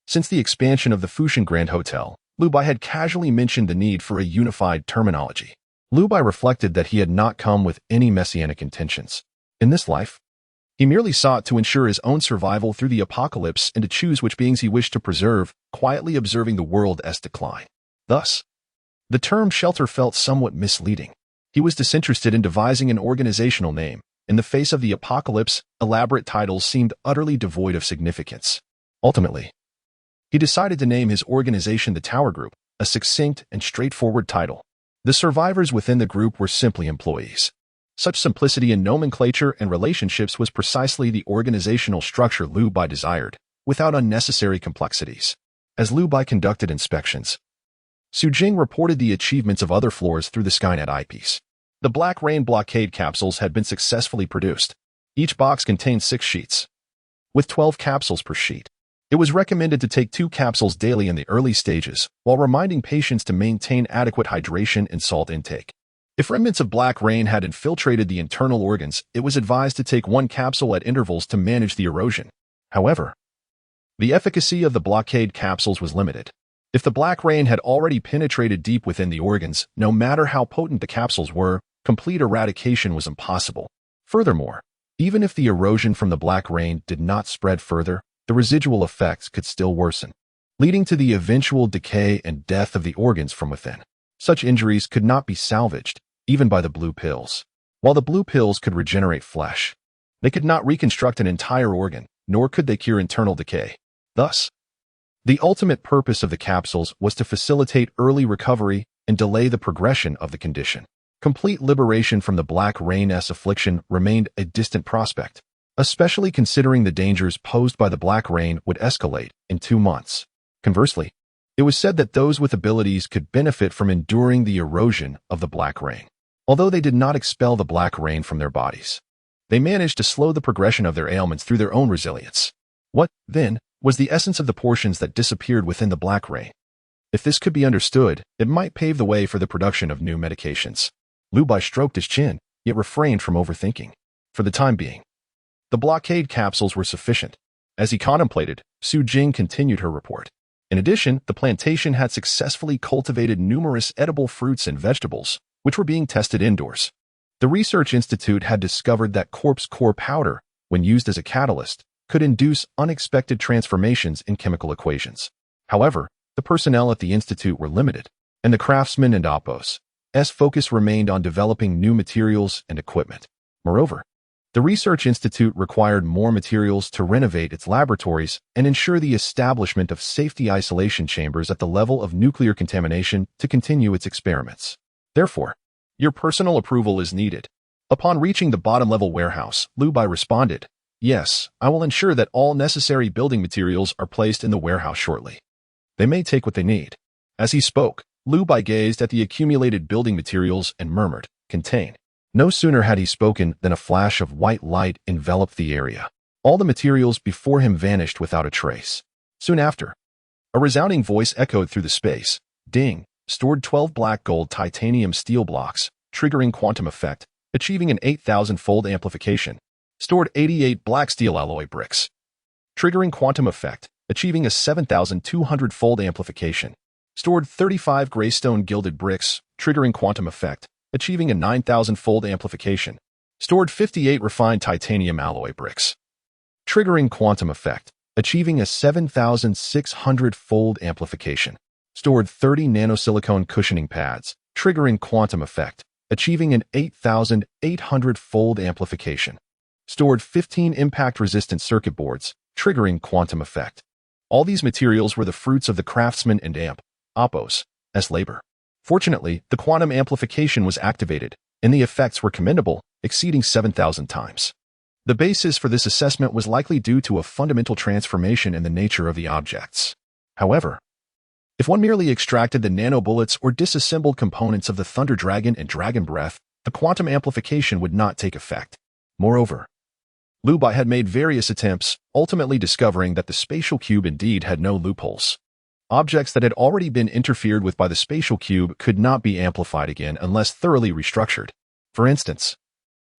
Since the expansion of the Fushan Grand Hotel, Lu Bai had casually mentioned the need for a unified terminology. Lu Bai reflected that he had not come with any messianic intentions. In this life, he merely sought to ensure his own survival through the apocalypse and to choose which beings he wished to preserve, quietly observing the world's decline. Thus, the term shelter felt somewhat misleading. He was disinterested in devising an organizational name. In the face of the apocalypse, elaborate titles seemed utterly devoid of significance. Ultimately, he decided to name his organization the Tower Group, a succinct and straightforward title. The survivors within the group were simply employees. Such simplicity in nomenclature and relationships was precisely the organizational structure Lu Bai desired, without unnecessary complexities. As Lu Bai conducted inspections, Su Jing reported the achievements of other floors through the Skynet eyepiece. The Black Rain blockade capsules had been successfully produced. Each box contained 6 sheets, with 12 capsules per sheet. It was recommended to take 2 capsules daily in the early stages, while reminding patients to maintain adequate hydration and salt intake. If remnants of black rain had infiltrated the internal organs, it was advised to take 1 capsule at intervals to manage the erosion. However, the efficacy of the blockade capsules was limited. If the black rain had already penetrated deep within the organs, no matter how potent the capsules were, complete eradication was impossible. Furthermore, even if the erosion from the black rain did not spread further, the residual effects could still worsen, leading to the eventual decay and death of the organs from within. Such injuries could not be salvaged, even by the blue pills. While the blue pills could regenerate flesh, they could not reconstruct an entire organ, nor could they cure internal decay. Thus, the ultimate purpose of the capsules was to facilitate early recovery and delay the progression of the condition. Complete liberation from the black rain's affliction remained a distant prospect, especially considering the dangers posed by the black rain would escalate in 2 months. Conversely, it was said that those with abilities could benefit from enduring the erosion of the black rain. Although they did not expel the black rain from their bodies, they managed to slow the progression of their ailments through their own resilience. What, then, was the essence of the portions that disappeared within the black rain? If this could be understood, it might pave the way for the production of new medications. Lu Bai stroked his chin, yet refrained from overthinking. For the time being, the blockade capsules were sufficient. As he contemplated, Su Jing continued her report. In addition, the plantation had successfully cultivated numerous edible fruits and vegetables, which were being tested indoors. The Research Institute had discovered that corpse core powder, when used as a catalyst, could induce unexpected transformations in chemical equations. However, the personnel at the institute were limited, and the craftsmen and oppos' focus remained on developing new materials and equipment. Moreover, the research institute required more materials to renovate its laboratories and ensure the establishment of safety isolation chambers at the level of nuclear contamination to continue its experiments. Therefore, your personal approval is needed. Upon reaching the bottom-level warehouse, Lu Bai responded, "Yes, I will ensure that all necessary building materials are placed in the warehouse shortly. They may take what they need." As he spoke, Lu Bai gazed at the accumulated building materials and murmured, "Contain." No sooner had he spoken than a flash of white light enveloped the area. All the materials before him vanished without a trace. Soon after, a resounding voice echoed through the space. "Ding, stored 12 black gold titanium steel blocks, triggering quantum effect, achieving an 8,000-fold amplification. Stored 88 black steel alloy bricks, triggering quantum effect, achieving a 7,200-fold amplification. Stored 35 graystone gilded bricks, triggering quantum effect, achieving a 9,000-fold amplification. Stored 58 refined titanium alloy bricks, triggering quantum effect, achieving a 7,600-fold amplification. Stored 30 nanosilicone cushioning pads, triggering quantum effect, achieving an 8,800-fold amplification. Stored 15 impact-resistant circuit boards, triggering quantum effect. All these materials were the fruits of the craftsmen and oppos' labor. Fortunately, the quantum amplification was activated, and the effects were commendable, exceeding 7,000 times. The basis for this assessment was likely due to a fundamental transformation in the nature of the objects. However, if one merely extracted the nanobullets or disassembled components of the Thunder Dragon and Dragon Breath, the quantum amplification would not take effect. Moreover, Lu Bai had made various attempts, ultimately discovering that the spatial cube indeed had no loopholes. Objects that had already been interfered with by the spatial cube could not be amplified again unless thoroughly restructured. For instance,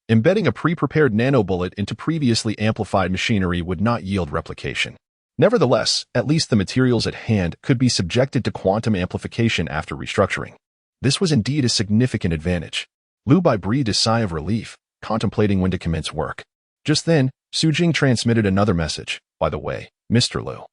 embedding a pre-prepared nanobullet into previously amplified machinery would not yield replication. Nevertheless, at least the materials at hand could be subjected to quantum amplification after restructuring. This was indeed a significant advantage. Lu Bai breathed a sigh of relief, contemplating when to commence work. Just then, Su Jing transmitted another message. "By the way, Mr. Lu,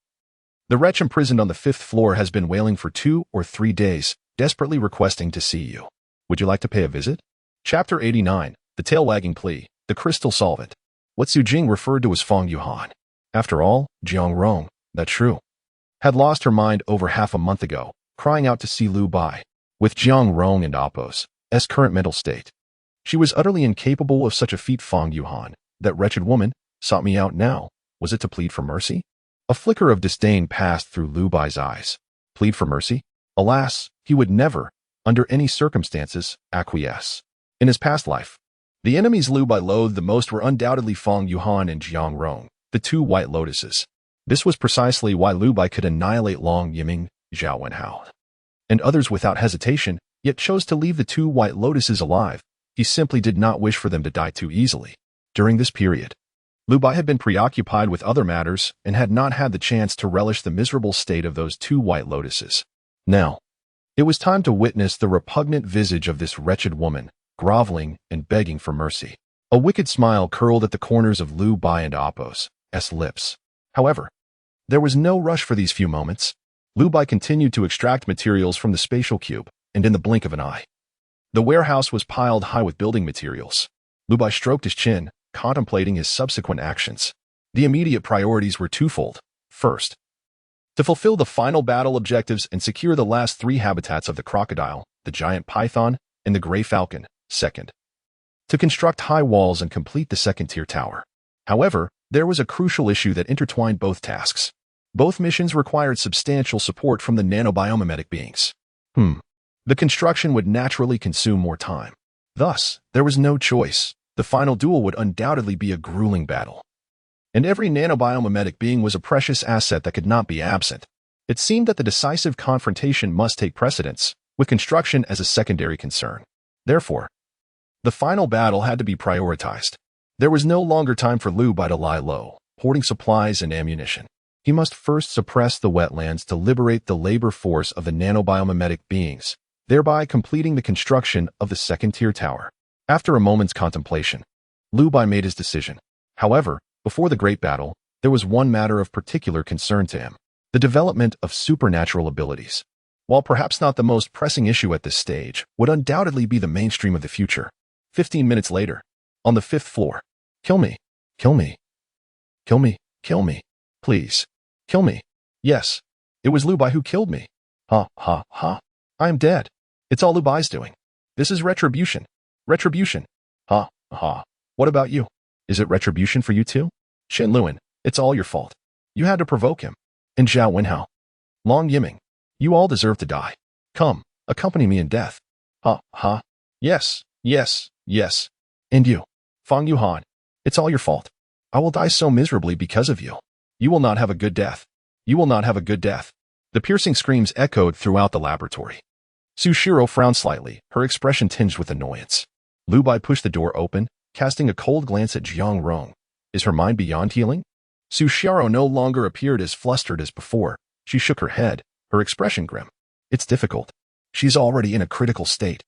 the wretch imprisoned on the 5th floor has been wailing for 2 or 3 days, desperately requesting to see you. Would you like to pay a visit?" Chapter 89, The Tail-Wagging Plea, The Crystal Solvent. What Su Jing referred to as Fang Yuhan. After all, Jiang Rong, that's true, had lost her mind over half a month ago, crying out to see Lu Bai. With Jiang Rong and oppos' current mental state, she was utterly incapable of such a feat. Fang Yuhan, that wretched woman, sought me out now. Was it to plead for mercy? A flicker of disdain passed through Lu Bai's eyes. Plead for mercy? Alas, he would never, under any circumstances, acquiesce. In his past life, the enemies Lu Bai loathed the most were undoubtedly Fang Yuhan and Jiang Rong, the 2 white lotuses. This was precisely why Lu Bai could annihilate Long Yiming, Zhao Wenhao, and others without hesitation, yet chose to leave the 2 white lotuses alive. He simply did not wish for them to die too easily. During this period, Lu Bai had been preoccupied with other matters and had not had the chance to relish the miserable state of those 2 white lotuses. Now, it was time to witness the repugnant visage of this wretched woman, groveling and begging for mercy. A wicked smile curled at the corners of Lu Bai and oppos' lips. However, there was no rush for these few moments. Lu Bai continued to extract materials from the spatial cube, and in the blink of an eye, the warehouse was piled high with building materials. Lu Bai stroked his chin, contemplating his subsequent actions. The immediate priorities were twofold. First, to fulfill the final battle objectives and secure the last 3 habitats of the crocodile, the giant python, and the gray falcon. Second, to construct high walls and complete the 2nd-tier tower. However, there was a crucial issue that intertwined both tasks. Both missions required substantial support from the nanobiomimetic beings. The construction would naturally consume more time. Thus, there was no choice. The final duel would undoubtedly be a grueling battle. And every nanobiomimetic being was a precious asset that could not be absent. It seemed that the decisive confrontation must take precedence, with construction as a secondary concern. Therefore, the final battle had to be prioritized. There was no longer time for Lu Bai to lie low, hoarding supplies and ammunition. He must first suppress the wetlands to liberate the labor force of the nanobiomimetic beings, thereby completing the construction of the 2nd-tier tower. After a moment's contemplation, Lu Bai made his decision. However, before the great battle, there was one matter of particular concern to him. The development of supernatural abilities, while perhaps not the most pressing issue at this stage, would undoubtedly be the mainstream of the future. 15 minutes later, on the 5th floor. Kill me. Kill me. Kill me. Kill me. Please. Kill me. Yes. It was Lu Bai who killed me. Ha, ha, ha. I am dead. It's all Lu Bai's doing. This is retribution. Retribution. Ha, ha. What about you? Is it retribution for you too? Shen Luan, it's all your fault. You had to provoke him. And Zhao Wenhao. Long Yiming. You all deserve to die. Come, accompany me in death. Ha, ha. Yes, yes, yes. And you, Fang Yuhan. It's all your fault. I will die so miserably because of you. You will not have a good death. You will not have a good death. The piercing screams echoed throughout the laboratory. Sushiro frowned slightly, her expression tinged with annoyance. Lu Bai pushed the door open, casting a cold glance at Jiang Rong. Is her mind beyond healing? Sushiro no longer appeared as flustered as before. She shook her head, her expression grim. It's difficult. She's already in a critical state.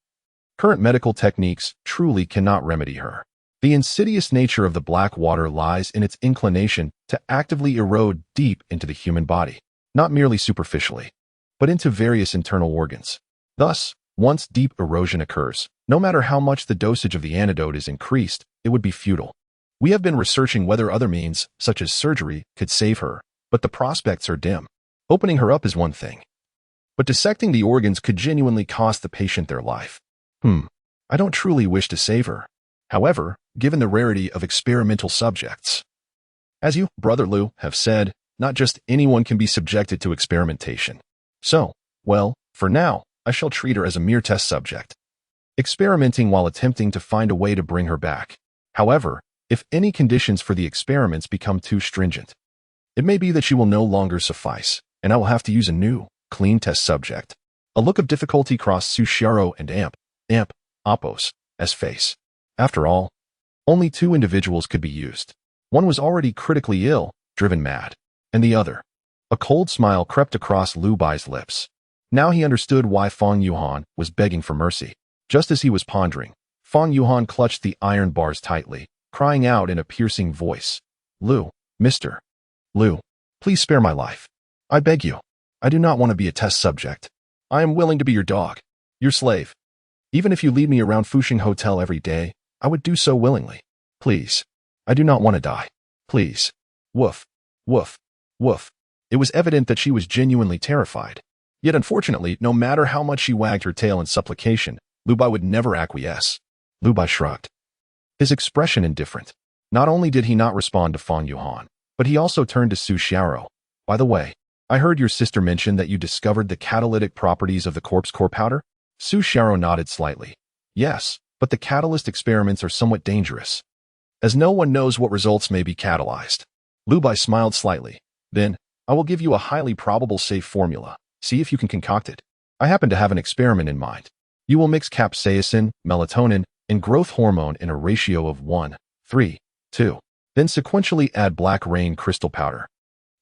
Current medical techniques truly cannot remedy her. The insidious nature of the black water lies in its inclination to actively erode deep into the human body, not merely superficially, but into various internal organs. Thus, once deep erosion occurs, no matter how much the dosage of the antidote is increased, it would be futile. We have been researching whether other means, such as surgery, could save her, but the prospects are dim. Opening her up is one thing, but dissecting the organs could genuinely cost the patient their life. I don't truly wish to save her. However, given the rarity of experimental subjects, as you, Brother Lu, have said, not just anyone can be subjected to experimentation. So, well, for now, I shall treat her as a mere test subject, experimenting while attempting to find a way to bring her back. However, if any conditions for the experiments become too stringent, it may be that she will no longer suffice, and I will have to use a new, clean test subject. A look of difficulty crossed Sushiro and Appos' face. After all, only 2 individuals could be used. One was already critically ill, driven mad, and the other. A cold smile crept across Lu Bai's lips. Now he understood why Fang Yuhan was begging for mercy. Just as he was pondering, Fang Yuhan clutched the iron bars tightly, crying out in a piercing voice, Lu, Mr. Lu, please spare my life. I beg you. I do not want to be a test subject. I am willing to be your dog, your slave. Even if you lead me around Fuxing Hotel every day, I would do so willingly. Please. I do not want to die. Please. Woof. Woof. Woof. It was evident that she was genuinely terrified. Yet unfortunately, no matter how much she wagged her tail in supplication, Lu Bai would never acquiesce. Lu Bai shrugged, his expression indifferent. Not only did he not respond to Fang Yuhan, but he also turned to Sushiro. By the way, I heard your sister mention that you discovered the catalytic properties of the corpse core powder? Sushiro nodded slightly. Yes, but the catalyst experiments are somewhat dangerous, as no one knows what results may be catalyzed. Lu Bai smiled slightly. Then, I will give you a highly probable safe formula. See if you can concoct it. I happen to have an experiment in mind. You will mix capsaicin, melatonin, and growth hormone in a ratio of 1:3:2. Then sequentially add black rain crystal powder,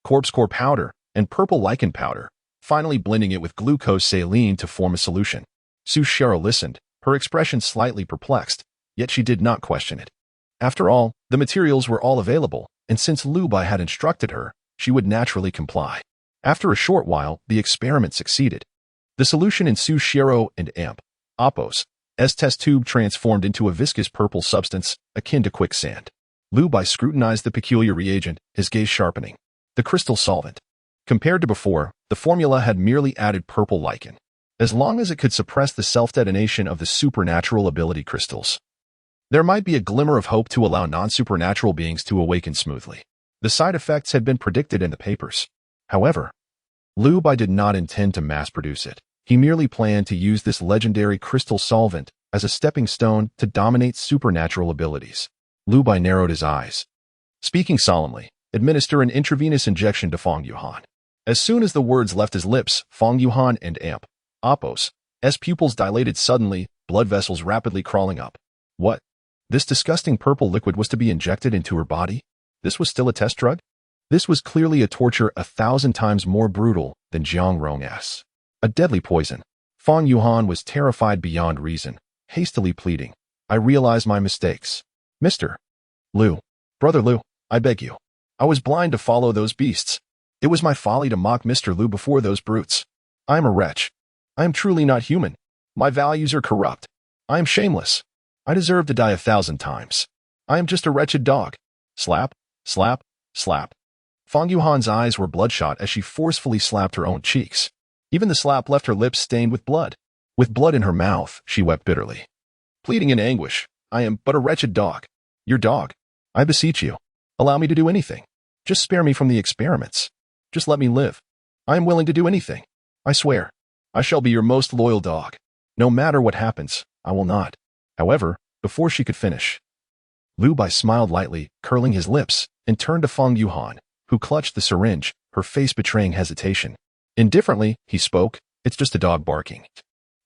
corpse core powder, and purple lichen powder, finally blending it with glucose saline to form a solution. Sushiro listened, her expression slightly perplexed, yet she did not question it. After all, the materials were all available, and since Lu Bai had instructed her, she would naturally comply. After a short while, the experiment succeeded. The solution in Sushiro and Appos' test tube transformed into a viscous purple substance akin to quicksand. Lu Bai scrutinized the peculiar reagent, his gaze sharpening. The crystal solvent. Compared to before, the formula had merely added purple lichen, as long as it could suppress the self-detonation of the supernatural ability crystals. There might be a glimmer of hope to allow non-supernatural beings to awaken smoothly. The side effects had been predicted in the papers. However, Lu Bai did not intend to mass-produce it. He merely planned to use this legendary crystal solvent as a stepping stone to dominate supernatural abilities. Lu Bai narrowed his eyes. Speaking solemnly, administer an intravenous injection to Fang Yuhan. As soon as the words left his lips, Fang Yuhan and Appos' pupils dilated suddenly, blood vessels rapidly crawling up. What? This disgusting purple liquid was to be injected into her body? This was still a test drug? This was clearly a torture 1,000 times more brutal than Jiang Rong's. A deadly poison. Fang Yuhan was terrified beyond reason, hastily pleading, I realize my mistakes. Mr. Lu, Brother Lu, I beg you. I was blind to follow those beasts. It was my folly to mock Mr. Liu before those brutes. I am a wretch. I am truly not human. My values are corrupt. I am shameless. I deserve to die 1,000 times. I am just a wretched dog. Slap, slap, slap. Fang Yuhan's eyes were bloodshot as she forcefully slapped her own cheeks. Even the slap left her lips stained with blood. With blood in her mouth, she wept bitterly. Pleading in anguish, I am but a wretched dog. Your dog. I beseech you. Allow me to do anything. Just spare me from the experiments. Just let me live. I am willing to do anything. I swear. I shall be your most loyal dog. No matter what happens, I will not. However, before she could finish, Liu Bai smiled lightly, curling his lips, and turned to Fang Yuhan, who clutched the syringe, her face betraying hesitation. Indifferently, he spoke, it's just a dog barking.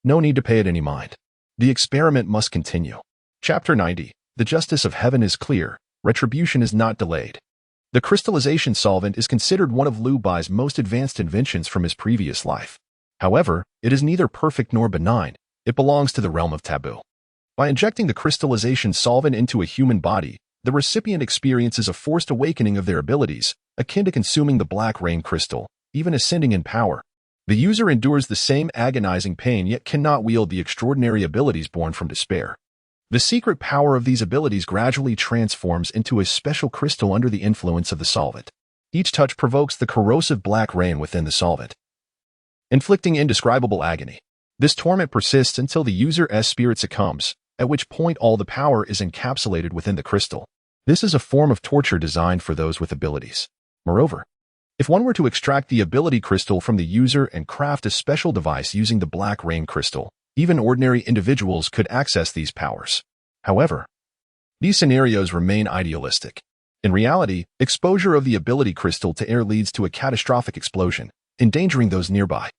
No need to pay it any mind. The experiment must continue. Chapter 90. The justice of heaven is clear. Retribution is not delayed. The crystallization solvent is considered one of Liu Bai's most advanced inventions from his previous life. However, it is neither perfect nor benign. It belongs to the realm of taboo. By injecting the crystallization solvent into a human body, the recipient experiences a forced awakening of their abilities, akin to consuming the black rain crystal, even ascending in power. The user endures the same agonizing pain yet cannot wield the extraordinary abilities born from despair. The secret power of these abilities gradually transforms into a special crystal under the influence of the solvent. Each touch provokes the corrosive black rain within the solvent, inflicting indescribable agony. This torment persists until the user's spirit succumbs, at which point all the power is encapsulated within the crystal. This is a form of torture designed for those with abilities. Moreover, if one were to extract the ability crystal from the user and craft a special device using the black rain crystal, even ordinary individuals could access these powers. However, these scenarios remain idealistic. In reality, exposure of the ability crystal to air leads to a catastrophic explosion, endangering those nearby.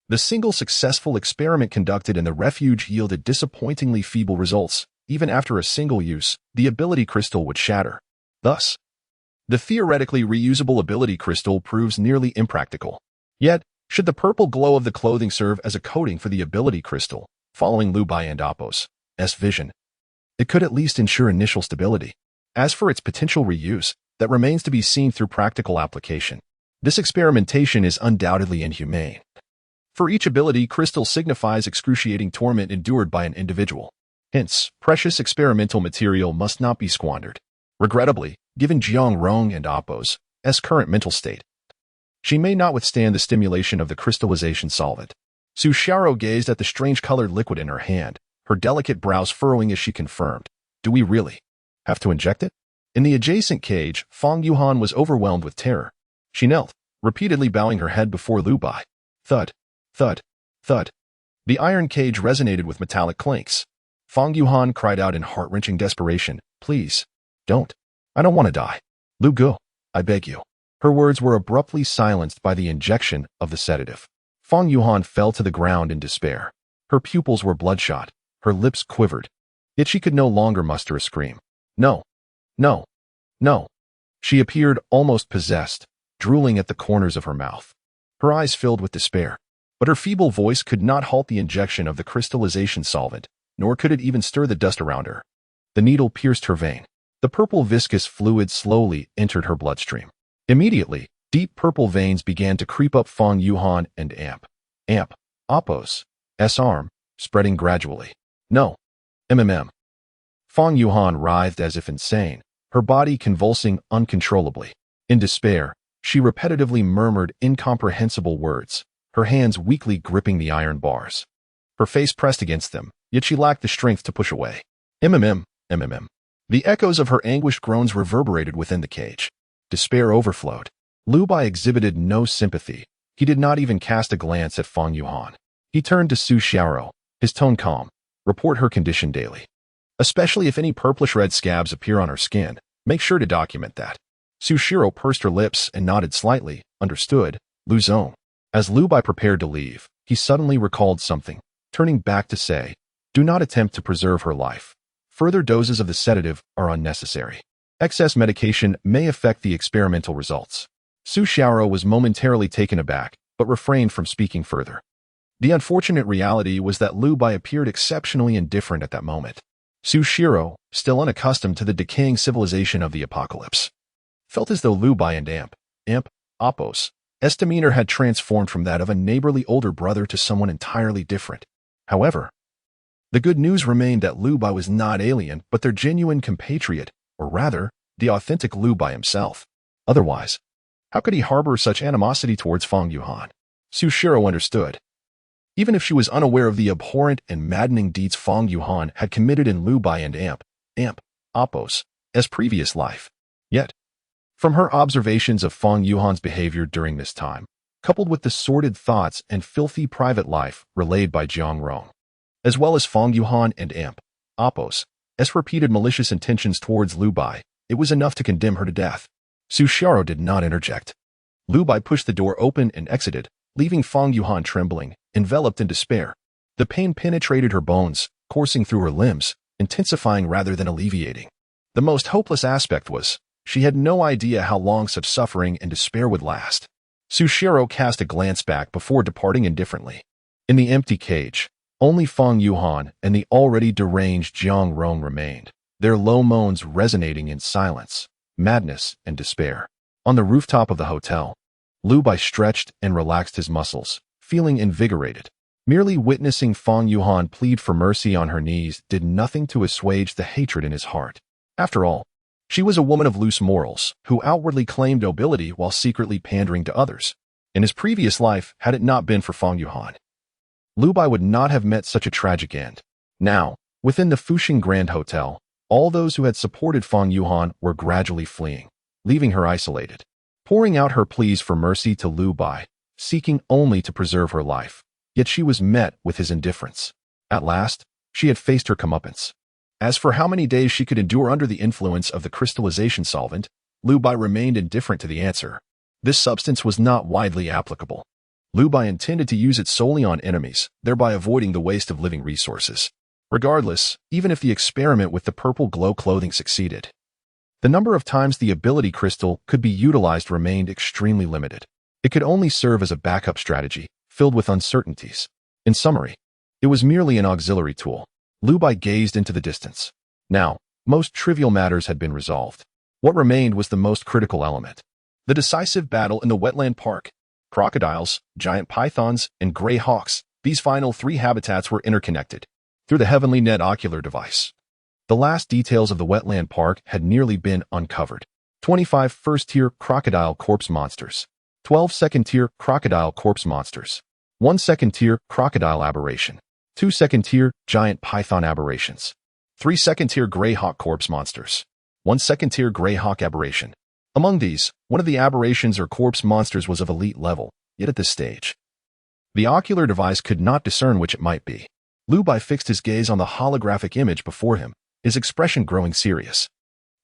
The single successful experiment conducted in the refuge yielded disappointingly feeble results. Even after a single use, the ability crystal would shatter. Thus, the theoretically reusable ability crystal proves nearly impractical. Yet, should the purple glow of the clothing serve as a coating for the ability crystal, following Liu Bai and Appo's vision, it could at least ensure initial stability. As for its potential reuse, that remains to be seen through practical application. This experimentation is undoubtedly inhumane. For each ability crystal signifies excruciating torment endured by an individual. Hence, precious experimental material must not be squandered. Regrettably, given Jiang Rong and Appo's current mental state, she may not withstand the stimulation of the crystallization solvent. Su Xiaoro gazed at the strange-colored liquid in her hand, her delicate brows furrowing as she confirmed, "Do we really have to inject it?" In the adjacent cage, Fang Yuhan was overwhelmed with terror. She knelt, repeatedly bowing her head before Liu Bai. Thud, thud, thud. The iron cage resonated with metallic clinks. Fang Yuhan cried out in heart-wrenching desperation, "Please, don't. I don't want to die. Liu Gu, I beg you." Her words were abruptly silenced by the injection of the sedative. Fang Yuhan fell to the ground in despair. Her pupils were bloodshot. Her lips quivered. Yet she could no longer muster a scream. No, no, no. She appeared almost possessed, drooling at the corners of her mouth. Her eyes filled with despair. But her feeble voice could not halt the injection of the crystallization solvent, nor could it even stir the dust around her. The needle pierced her vein. The purple viscous fluid slowly entered her bloodstream. Immediately, deep purple veins began to creep up Fang Yuhan and Appo's arm, spreading gradually. No. Fang Yuhan writhed as if insane, her body convulsing uncontrollably. In despair, she repetitively murmured incomprehensible words, her hands weakly gripping the iron bars. Her face pressed against them, yet she lacked the strength to push away. The echoes of her anguished groans reverberated within the cage. Despair overflowed. Liu Bai exhibited no sympathy. He did not even cast a glance at Fang Yuhan. He turned to Su Xiaoro, his tone calm. Report her condition daily. Especially if any purplish-red scabs appear on her skin, make sure to document that. Su Xiaoro pursed her lips and nodded slightly. Understood, Lu Zong. As Liu Bai prepared to leave, he suddenly recalled something, turning back to say, "Do not attempt to preserve her life. Further doses of the sedative are unnecessary. Excess medication may affect the experimental results." Su Xiaoro was momentarily taken aback, but refrained from speaking further. The unfortunate reality was that Liu Bai appeared exceptionally indifferent at that moment. Su Xiaoro, still unaccustomed to the decaying civilization of the apocalypse, felt as though Liu Bai and Appo's His demeanor had transformed from that of a neighborly older brother to someone entirely different. However, the good news remained that Liu Bai was not alien, but their genuine compatriot, or rather, the authentic Liu Bai himself. Otherwise, how could he harbor such animosity towards Fang Yuhan? Su Shiro understood. Even if she was unaware of the abhorrent and maddening deeds Fang Yuhan had committed in Liu Bai and Appos, as previous life. Yet, from her observations of Fang Yuhan's behavior during this time, coupled with the sordid thoughts and filthy private life relayed by Jiang Rong, as well as Fang Yuhan and Appos, as repeated malicious intentions towards Liu Bai, it was enough to condemn her to death. Su Shiro did not interject. Liu Bai pushed the door open and exited, leaving Fang Yuhan trembling, enveloped in despair. The pain penetrated her bones, coursing through her limbs, intensifying rather than alleviating. The most hopeless aspect was, she had no idea how long such suffering and despair would last. Su Shiro cast a glance back before departing indifferently. In the empty cage, only Fang Yuhan and the already deranged Jiang Rong remained, their low moans resonating in silence, madness, and despair. On the rooftop of the hotel, Liu Bai stretched and relaxed his muscles, feeling invigorated. Merely witnessing Fang Yuhan plead for mercy on her knees did nothing to assuage the hatred in his heart. After all, she was a woman of loose morals, who outwardly claimed nobility while secretly pandering to others. In his previous life, had it not been for Fang Yuhan, Liu Bai would not have met such a tragic end. Now, within the Fuxing Grand Hotel, all those who had supported Fang Yuhan were gradually fleeing, leaving her isolated, pouring out her pleas for mercy to Liu Bai, seeking only to preserve her life. Yet she was met with his indifference. At last, she had faced her comeuppance. As for how many days she could endure under the influence of the crystallization solvent, Liu Bai remained indifferent to the answer. This substance was not widely applicable. Liu Bai intended to use it solely on enemies, thereby avoiding the waste of living resources. Regardless, even if the experiment with the purple glow clothing succeeded, the number of times the ability crystal could be utilized remained extremely limited. It could only serve as a backup strategy, filled with uncertainties. In summary, it was merely an auxiliary tool. Liu Bai gazed into the distance. Now, most trivial matters had been resolved. What remained was the most critical element. The decisive battle in the wetland park. Crocodiles, giant pythons, and gray hawks, these final three habitats were interconnected through the heavenly net ocular device. The last details of the wetland park had nearly been uncovered. 25 first-tier crocodile corpse monsters. 12 second-tier crocodile corpse monsters. 1 second-tier crocodile aberration. 2 second-tier giant python aberrations. 3 second-tier gray hawk corpse monsters. 1 second-tier gray hawk aberration. Among these, one of the aberrations or corpse monsters was of elite level, yet at this stage, the ocular device could not discern which it might be. Liu Bai fixed his gaze on the holographic image before him, his expression growing serious.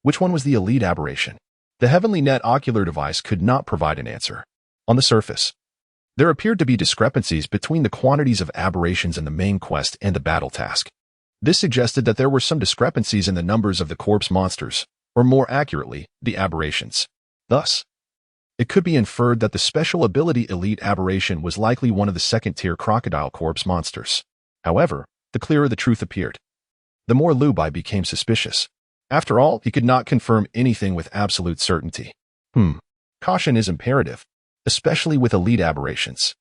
Which one was the elite aberration? The heavenly net ocular device could not provide an answer. On the surface, there appeared to be discrepancies between the quantities of aberrations in the main quest and the battle task. This suggested that there were some discrepancies in the numbers of the corpse monsters, or more accurately, the aberrations. Thus, it could be inferred that the special ability elite aberration was likely one of the second-tier crocodile corpse monsters. However, the clearer the truth appeared, the more Liu Bai became suspicious. After all, he could not confirm anything with absolute certainty. Caution is imperative, especially with elite aberrations.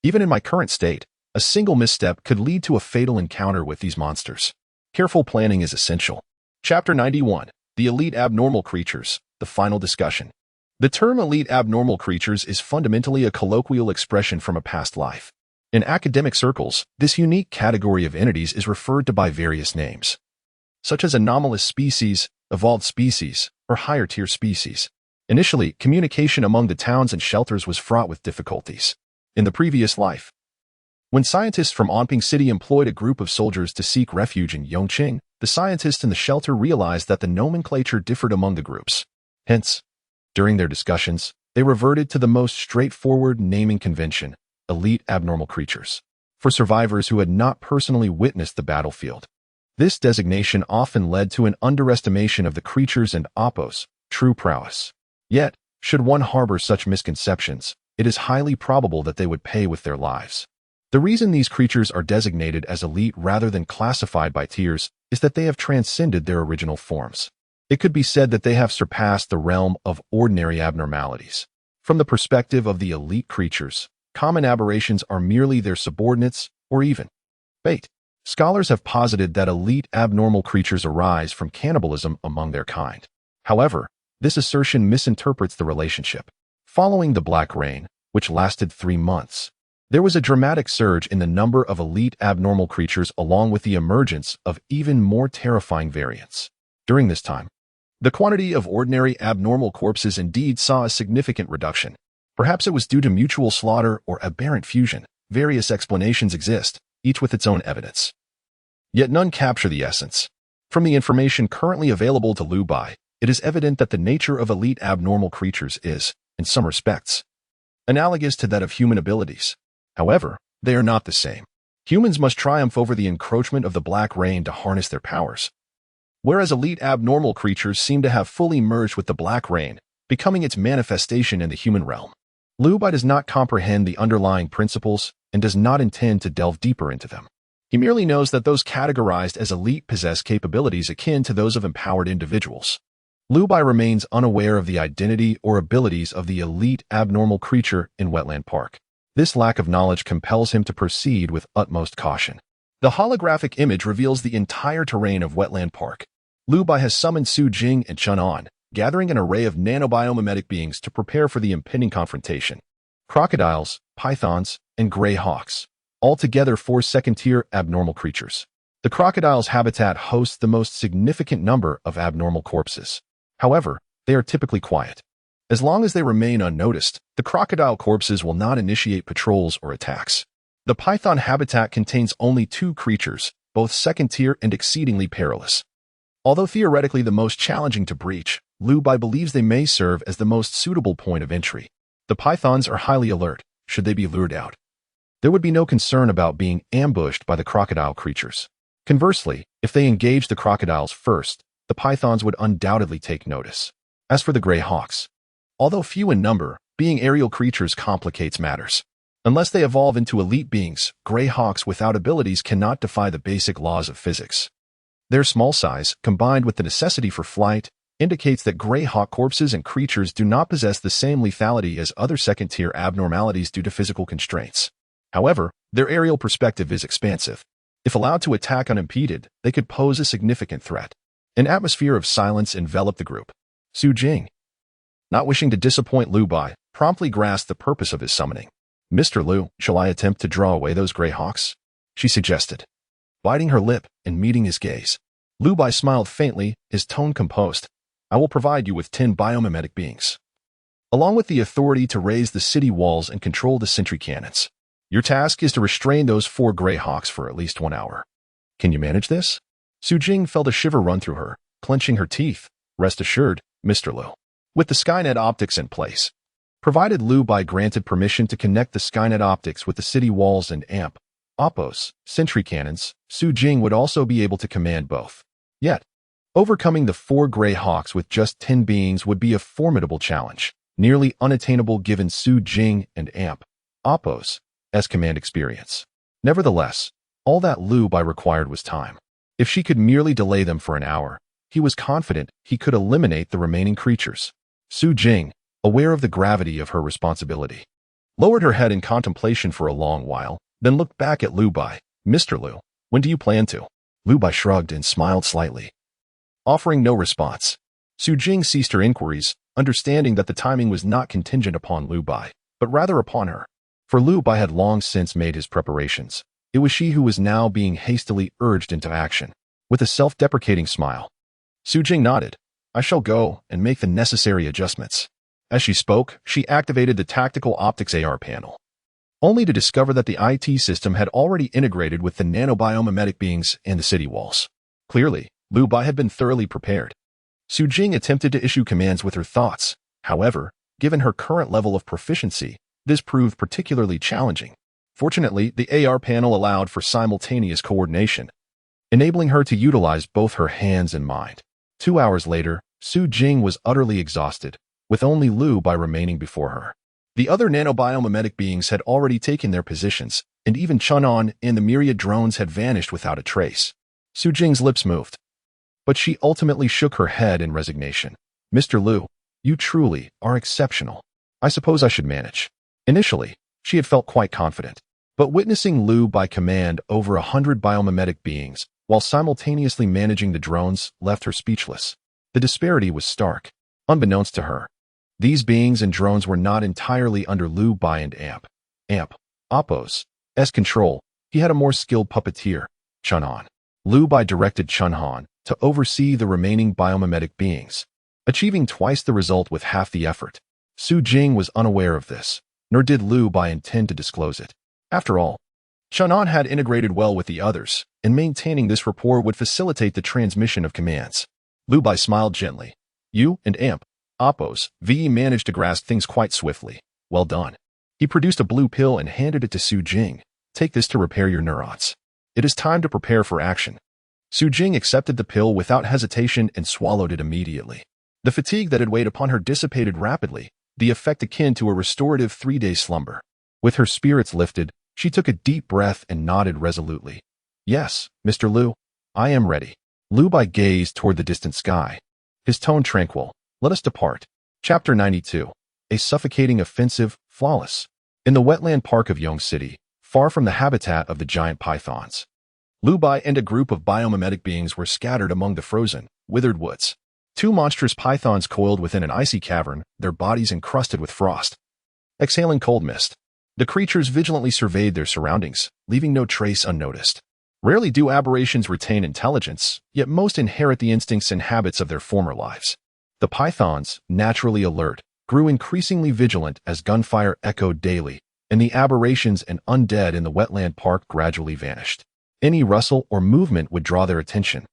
Even in my current state, a single misstep could lead to a fatal encounter with these monsters. Careful planning is essential. Chapter 91. The Elite Abnormal Creatures, the final discussion. The term elite abnormal creatures is fundamentally a colloquial expression from a past life. In academic circles, this unique category of entities is referred to by various names, such as anomalous species, evolved species, or higher-tier species. Initially, communication among the towns and shelters was fraught with difficulties. In the previous life, when scientists from Anping City employed a group of soldiers to seek refuge in Yongqing, the scientists in the shelter realized that the nomenclature differed among the groups. Hence, during their discussions, they reverted to the most straightforward naming convention, elite abnormal creatures, for survivors who had not personally witnessed the battlefield. This designation often led to an underestimation of the creatures and Appos' true prowess. Yet, should one harbor such misconceptions, it is highly probable that they would pay with their lives. The reason these creatures are designated as elite rather than classified by tiers is that they have transcended their original forms. It could be said that they have surpassed the realm of ordinary abnormalities. From the perspective of the elite creatures, common aberrations are merely their subordinates or even bait. Scholars have posited that elite abnormal creatures arise from cannibalism among their kind. However, this assertion misinterprets the relationship. Following the Black Rain, which lasted 3 months, there was a dramatic surge in the number of elite abnormal creatures along with the emergence of even more terrifying variants. During this time, the quantity of ordinary abnormal corpses indeed saw a significant reduction. Perhaps it was due to mutual slaughter or aberrant fusion. Various explanations exist, each with its own evidence. Yet none capture the essence. From the information currently available to Liu Bai, it is evident that the nature of elite abnormal creatures is, in some respects, analogous to that of human abilities. However, they are not the same. Humans must triumph over the encroachment of the Black Rain to harness their powers, whereas elite abnormal creatures seem to have fully merged with the Black Rain, becoming its manifestation in the human realm. Liu Bai does not comprehend the underlying principles and does not intend to delve deeper into them. He merely knows that those categorized as elite possess capabilities akin to those of empowered individuals. Liu Bai remains unaware of the identity or abilities of the elite abnormal creature in Wetland Park. This lack of knowledge compels him to proceed with utmost caution. The holographic image reveals the entire terrain of Wetland Park. Liu Bai has summoned Su Jing and Chun An, gathering an array of nanobiomimetic beings to prepare for the impending confrontation. Crocodiles, pythons, and gray hawks, altogether 4 second-tier abnormal creatures. The crocodile's habitat hosts the most significant number of abnormal corpses. However, they are typically quiet. As long as they remain unnoticed, the crocodile corpses will not initiate patrols or attacks. The python habitat contains only 2 creatures, both second-tier and exceedingly perilous. Although theoretically the most challenging to breach, Liu Bai believes they may serve as the most suitable point of entry. The pythons are highly alert, should they be lured out. There would be no concern about being ambushed by the crocodile creatures. Conversely, if they engage the crocodiles first, the pythons would undoubtedly take notice. As for the gray hawks, although few in number, being aerial creatures complicates matters. Unless they evolve into elite beings, gray hawks without abilities cannot defy the basic laws of physics. Their small size, combined with the necessity for flight, indicates that gray hawk corpses and creatures do not possess the same lethality as other second-tier abnormalities due to physical constraints. However, their aerial perspective is expansive. If allowed to attack unimpeded, they could pose a significant threat. An atmosphere of silence enveloped the group. Su Jing, not wishing to disappoint Liu Bai, promptly grasped the purpose of his summoning. "Mr. Liu, shall I attempt to draw away those gray hawks?" she suggested. Biting her lip and meeting his gaze, Liu Bai smiled faintly, his tone composed. "I will provide you with 10 biomimetic beings, along with the authority to raise the city walls and control the sentry cannons. Your task is to restrain those 4 gray hawks for at least 1 hour. Can you manage this?" Su Jing felt a shiver run through her, clenching her teeth. "Rest assured, Mr. Liu." With the Skynet optics in place, provided Liu Bai granted permission to connect the Skynet optics with the city walls and oppos, sentry cannons, Su Jing would also be able to command both. Yet, overcoming the 4 gray hawks with just 10 beings would be a formidable challenge, nearly unattainable given Su Jing and oppos as command experience. Nevertheless, all that Liu Bai required was time. If she could merely delay them for an hour, he was confident he could eliminate the remaining creatures. Su Jing, aware of the gravity of her responsibility, lowered her head in contemplation for a long while, then looked back at Liu Bai. "Mr. Liu, when do you plan to?" Liu Bai shrugged and smiled slightly. Offering no response, Su Jing ceased her inquiries, understanding that the timing was not contingent upon Liu Bai, but rather upon her. For Liu Bai had long since made his preparations. It was she who was now being hastily urged into action. With a self-deprecating smile, Su Jing nodded. "I shall go and make the necessary adjustments." As she spoke, she activated the tactical optics AR panel, only to discover that the IT system had already integrated with the nanobiomimetic beings and the city walls. Clearly, Liu Bai had been thoroughly prepared. Su Jing attempted to issue commands with her thoughts. However, given her current level of proficiency, this proved particularly challenging. Fortunately, the AR panel allowed for simultaneous coordination, enabling her to utilize both her hands and mind. 2 hours later, Su Jing was utterly exhausted, with only Liu Bai remaining before her. The other nanobiomimetic beings had already taken their positions, and even Chun An and the myriad drones had vanished without a trace. Su Jing's lips moved, but she ultimately shook her head in resignation. "Mr. Liu, you truly are exceptional. I suppose I should manage. Initially, she had felt quite confident. But witnessing Lu by command over 100 biomimetic beings, while simultaneously managing the drones, left her speechless. The disparity was stark. Unbeknownst to her, these beings and drones were not entirely under Lu Bai and Appo's control. He had a more skilled puppeteer, Chunhan. Lu Bai directed Chunhan to oversee the remaining biomimetic beings, achieving twice the result with half the effort. Su Jing was unaware of this, nor did Lu Bai intend to disclose it. After all, Chunhan had integrated well with the others, and maintaining this rapport would facilitate the transmission of commands. Lu Bai smiled gently. You and Appo's VE managed to grasp things quite swiftly. Well done. He produced a blue pill and handed it to Su Jing. Take this to repair your neurons. It is time to prepare for action. Su Jing accepted the pill without hesitation and swallowed it immediately. The fatigue that had weighed upon her dissipated rapidly, the effect akin to a restorative 3-day slumber. With her spirits lifted, she took a deep breath and nodded resolutely. Yes, Mr. Lu, I am ready. Lu Bai gazed toward the distant sky. His tone tranquil. Let us depart. Chapter 92. A suffocating offensive, flawless. In the wetland park of Yongqing City, far from the habitat of the giant pythons, Lu Bai and a group of biomimetic beings were scattered among the frozen, withered woods. 2 monstrous pythons coiled within an icy cavern, their bodies encrusted with frost, exhaling cold mist. The creatures vigilantly surveyed their surroundings, leaving no trace unnoticed. Rarely do aberrations retain intelligence, yet most inherit the instincts and habits of their former lives. The pythons, naturally alert, grew increasingly vigilant as gunfire echoed daily, and the aberrations and undead in the wetland park gradually vanished. Any rustle or movement would draw their attention.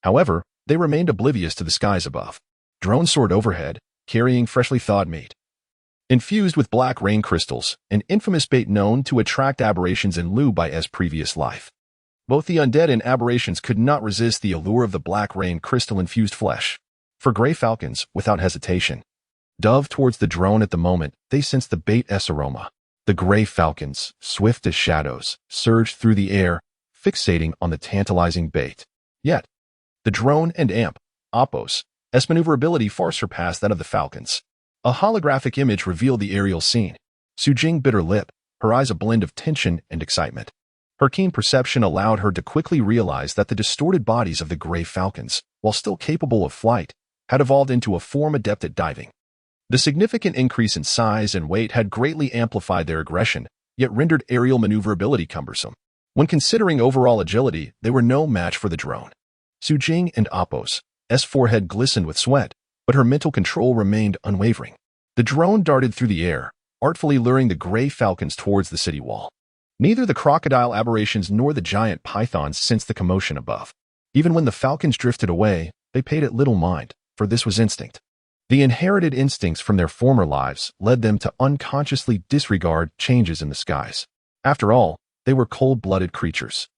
However, they remained oblivious to the skies above. Drones soared overhead, carrying freshly thawed meat. Infused with black rain crystals, an infamous bait known to attract aberrations in Lu Bai's previous life. Both the undead and aberrations could not resist the allure of the black rain crystal-infused flesh. For gray falcons, without hesitation, dove towards the drone at the moment they sensed the bait's aroma. The gray falcons, swift as shadows, surged through the air, fixating on the tantalizing bait. Yet, the drone and Appo's maneuverability far surpassed that of the falcons. A holographic image revealed the aerial scene. Su Jing bit her lip, her eyes a blend of tension and excitement. Her keen perception allowed her to quickly realize that the distorted bodies of the gray falcons, while still capable of flight, had evolved into a form adept at diving. The significant increase in size and weight had greatly amplified their aggression, yet rendered aerial maneuverability cumbersome. When considering overall agility, they were no match for the drone. Su Jing and Appo's forehead glistened with sweat, but her mental control remained unwavering. The drone darted through the air, artfully luring the gray falcons towards the city wall. Neither the crocodile aberrations nor the giant pythons sensed the commotion above. Even when the falcons drifted away, they paid it little mind, for this was instinct. The inherited instincts from their former lives led them to unconsciously disregard changes in the skies. After all, they were cold-blooded creatures.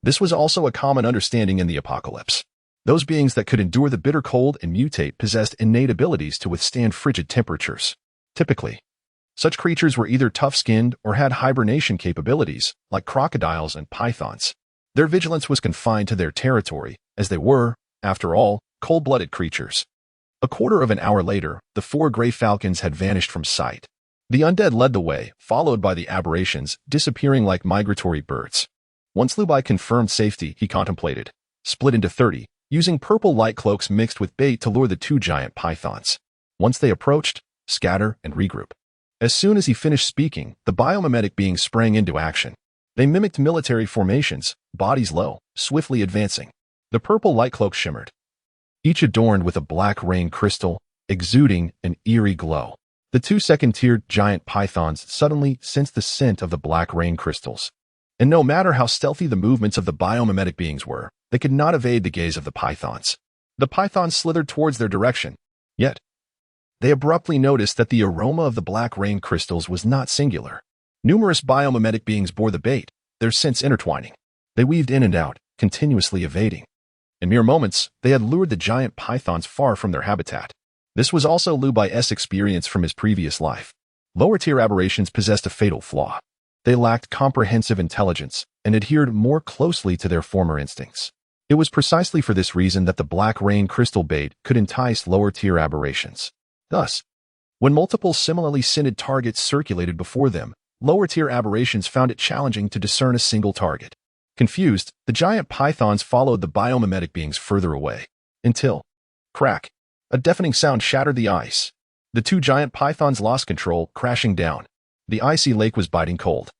This was also a common understanding in the apocalypse. Those beings that could endure the bitter cold and mutate possessed innate abilities to withstand frigid temperatures. Typically, such creatures were either tough-skinned or had hibernation capabilities, like crocodiles and pythons. Their vigilance was confined to their territory, as they were, after all, cold-blooded creatures. A quarter of an hour later, the 4 gray falcons had vanished from sight. The undead led the way, followed by the aberrations, disappearing like migratory birds. Once Lu Bai confirmed safety, he contemplated, split into 30, using purple light cloaks mixed with bait to lure the 2 giant pythons. Once they approached, scatter and regroup. As soon as he finished speaking, the biomimetic beings sprang into action. They mimicked military formations, bodies low, swiftly advancing. The purple light cloaks shimmered, each adorned with a black rain crystal, exuding an eerie glow. The 2 second-tiered giant pythons suddenly sensed the scent of the black rain crystals. And no matter how stealthy the movements of the biomimetic beings were, they could not evade the gaze of the pythons. The pythons slithered towards their direction. Yet, they abruptly noticed that the aroma of the black rain crystals was not singular. Numerous biomimetic beings bore the bait, their scents intertwining. They weaved in and out, continuously evading. In mere moments, they had lured the giant pythons far from their habitat. This was also Lu Bai's experience from his previous life. Lower-tier aberrations possessed a fatal flaw. They lacked comprehensive intelligence and adhered more closely to their former instincts. It was precisely for this reason that the black rain crystal bait could entice lower-tier aberrations. Thus, When multiple similarly scented targets circulated before them, lower-tier aberrations found it challenging to discern a single target. Confused, the giant pythons followed the biomimetic beings further away. Until, crack, a deafening sound shattered the ice. The two giant pythons lost control, crashing down. The icy lake was biting cold.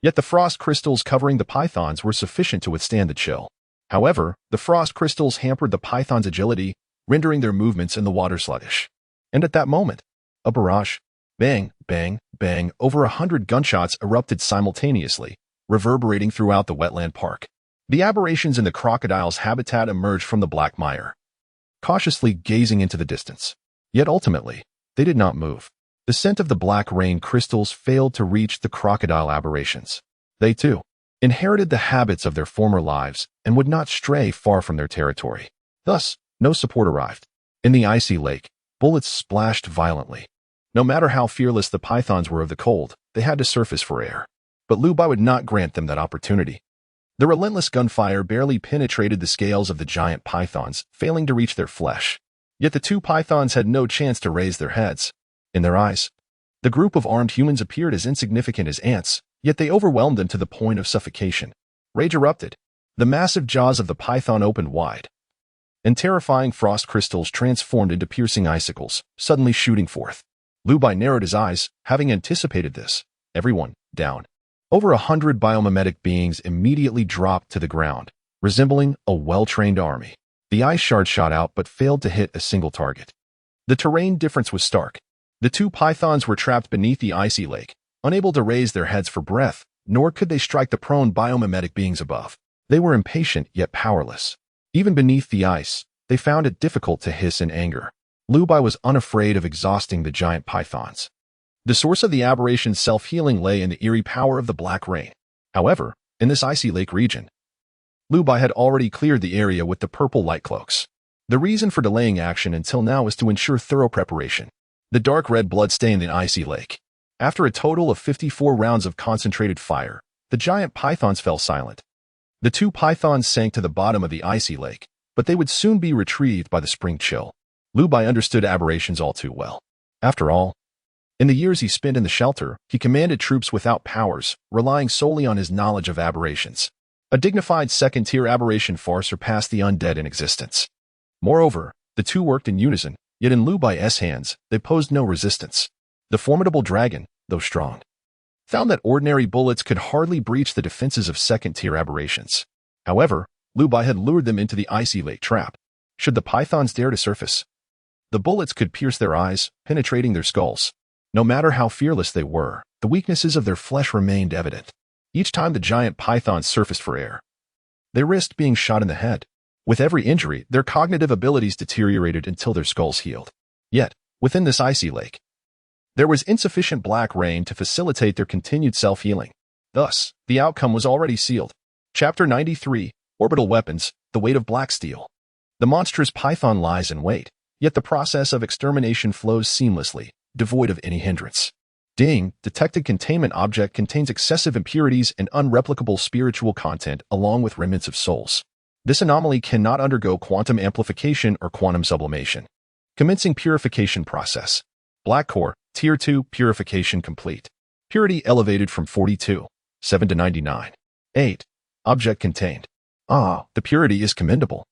Yet the frost crystals covering the pythons were sufficient to withstand the chill. However, the frost crystals hampered the pythons' agility, rendering their movements in the water sluggish. And at that moment, a barrage, bang, bang, bang, over 100 gunshots erupted simultaneously, reverberating throughout the wetland park. The aberrations in the crocodile's habitat emerged from the black mire, cautiously gazing into the distance. Yet ultimately, they did not move. The scent of the black rain crystals failed to reach the crocodile aberrations. They, too, inherited the habits of their former lives and would not stray far from their territory. Thus, no support arrived. In the icy lake, bullets splashed violently. No matter how fearless the pythons were of the cold, they had to surface for air. But Lu Bai would not grant them that opportunity. The relentless gunfire barely penetrated the scales of the giant pythons, failing to reach their flesh. Yet the two pythons had no chance to raise their heads. In their eyes, the group of armed humans appeared as insignificant as ants, yet they overwhelmed them to the point of suffocation. Rage erupted. The massive jaws of the python opened wide, and terrifying frost crystals transformed into piercing icicles, suddenly shooting forth. Lu Bai narrowed his eyes, having anticipated this. Everyone, down. Over 100 biomimetic beings immediately dropped to the ground, resembling a well-trained army. The ice shard shot out but failed to hit a single target. The terrain difference was stark. The two pythons were trapped beneath the icy lake, unable to raise their heads for breath, nor could they strike the prone biomimetic beings above. They were impatient yet powerless. Even beneath the ice, they found it difficult to hiss in anger. Lu Bai was unafraid of exhausting the giant pythons. The source of the aberration's self-healing lay in the eerie power of the black rain. However, in this icy lake region, Lu Bai had already cleared the area with the purple light cloaks. The reason for delaying action until now was to ensure thorough preparation. The dark red blood stained the icy lake. After a total of 54 rounds of concentrated fire, the giant pythons fell silent. The two pythons sank to the bottom of the icy lake, but they would soon be retrieved by the spring chill. Lu Bai understood aberrations all too well. After all, in the years he spent in the shelter, he commanded troops without powers, relying solely on his knowledge of aberrations. A dignified second-tier aberration far surpassed the undead in existence. Moreover, the two worked in unison, yet in Lu Bai's hands, they posed no resistance. The formidable dragon, though strong, found that ordinary bullets could hardly breach the defenses of second-tier aberrations. However, Lu Bai had lured them into the icy lake trap. Should the pythons dare to surface, the bullets could pierce their eyes, penetrating their skulls. No matter how fearless they were, the weaknesses of their flesh remained evident. Each time the giant pythons surfaced for air, they risked being shot in the head. With every injury, their cognitive abilities deteriorated until their skulls healed. Yet, within this icy lake, there was insufficient black rain to facilitate their continued self-healing. Thus, the outcome was already sealed. Chapter 93, Orbital Weapons, The Weight of Black Steel. The monstrous python lies in wait, yet the process of extermination flows seamlessly, devoid of any hindrance. Ding, detected containment object contains excessive impurities and unreplicable spiritual content along with remnants of souls. This anomaly cannot undergo quantum amplification or quantum sublimation. Commencing purification process. Black core, Tier 2, purification complete. Purity elevated from 42.7 to 99. 8. Object contained. Ah, the purity is commendable.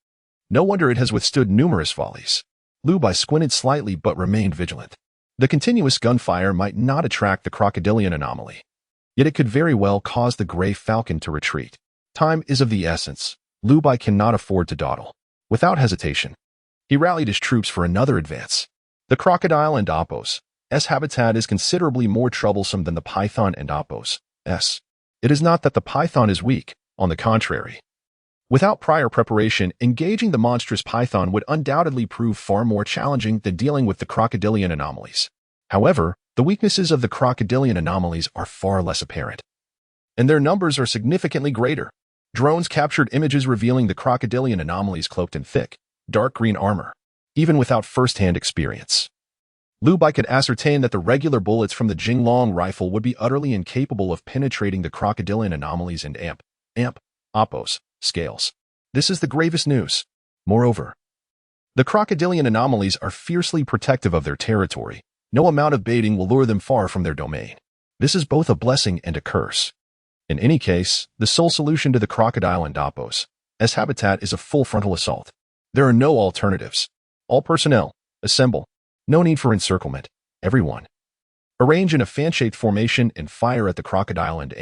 No wonder it has withstood numerous volleys. Lu Bai squinted slightly but remained vigilant. The continuous gunfire might not attract the crocodilian anomaly, yet it could very well cause the gray falcon to retreat. Time is of the essence. Lu Bai cannot afford to dawdle. Without hesitation, he rallied his troops for another advance. The crocodile and Apo's habitat is considerably more troublesome than the python and Apo's. It is not that the python is weak, on the contrary. Without prior preparation, engaging the monstrous python would undoubtedly prove far more challenging than dealing with the crocodilian anomalies. However, the weaknesses of the crocodilian anomalies are far less apparent, and their numbers are significantly greater. Drones captured images revealing the crocodilian anomalies cloaked in thick, dark green armor. Even without first-hand experience, Lu Bai could ascertain that the regular bullets from the Jinglong rifle would be utterly incapable of penetrating the crocodilian anomalies and Apo's scales. This is the gravest news. Moreover, the crocodilian anomalies are fiercely protective of their territory, No amount of baiting will lure them far from their domain. This is both a blessing and a curse. In any case, the sole solution to the crocodile and Dapos as habitat is a full frontal assault. There are no alternatives. All personnel, assemble. No need for encirclement. Everyone. Arrange in a fan-shaped formation and fire at the crocodile and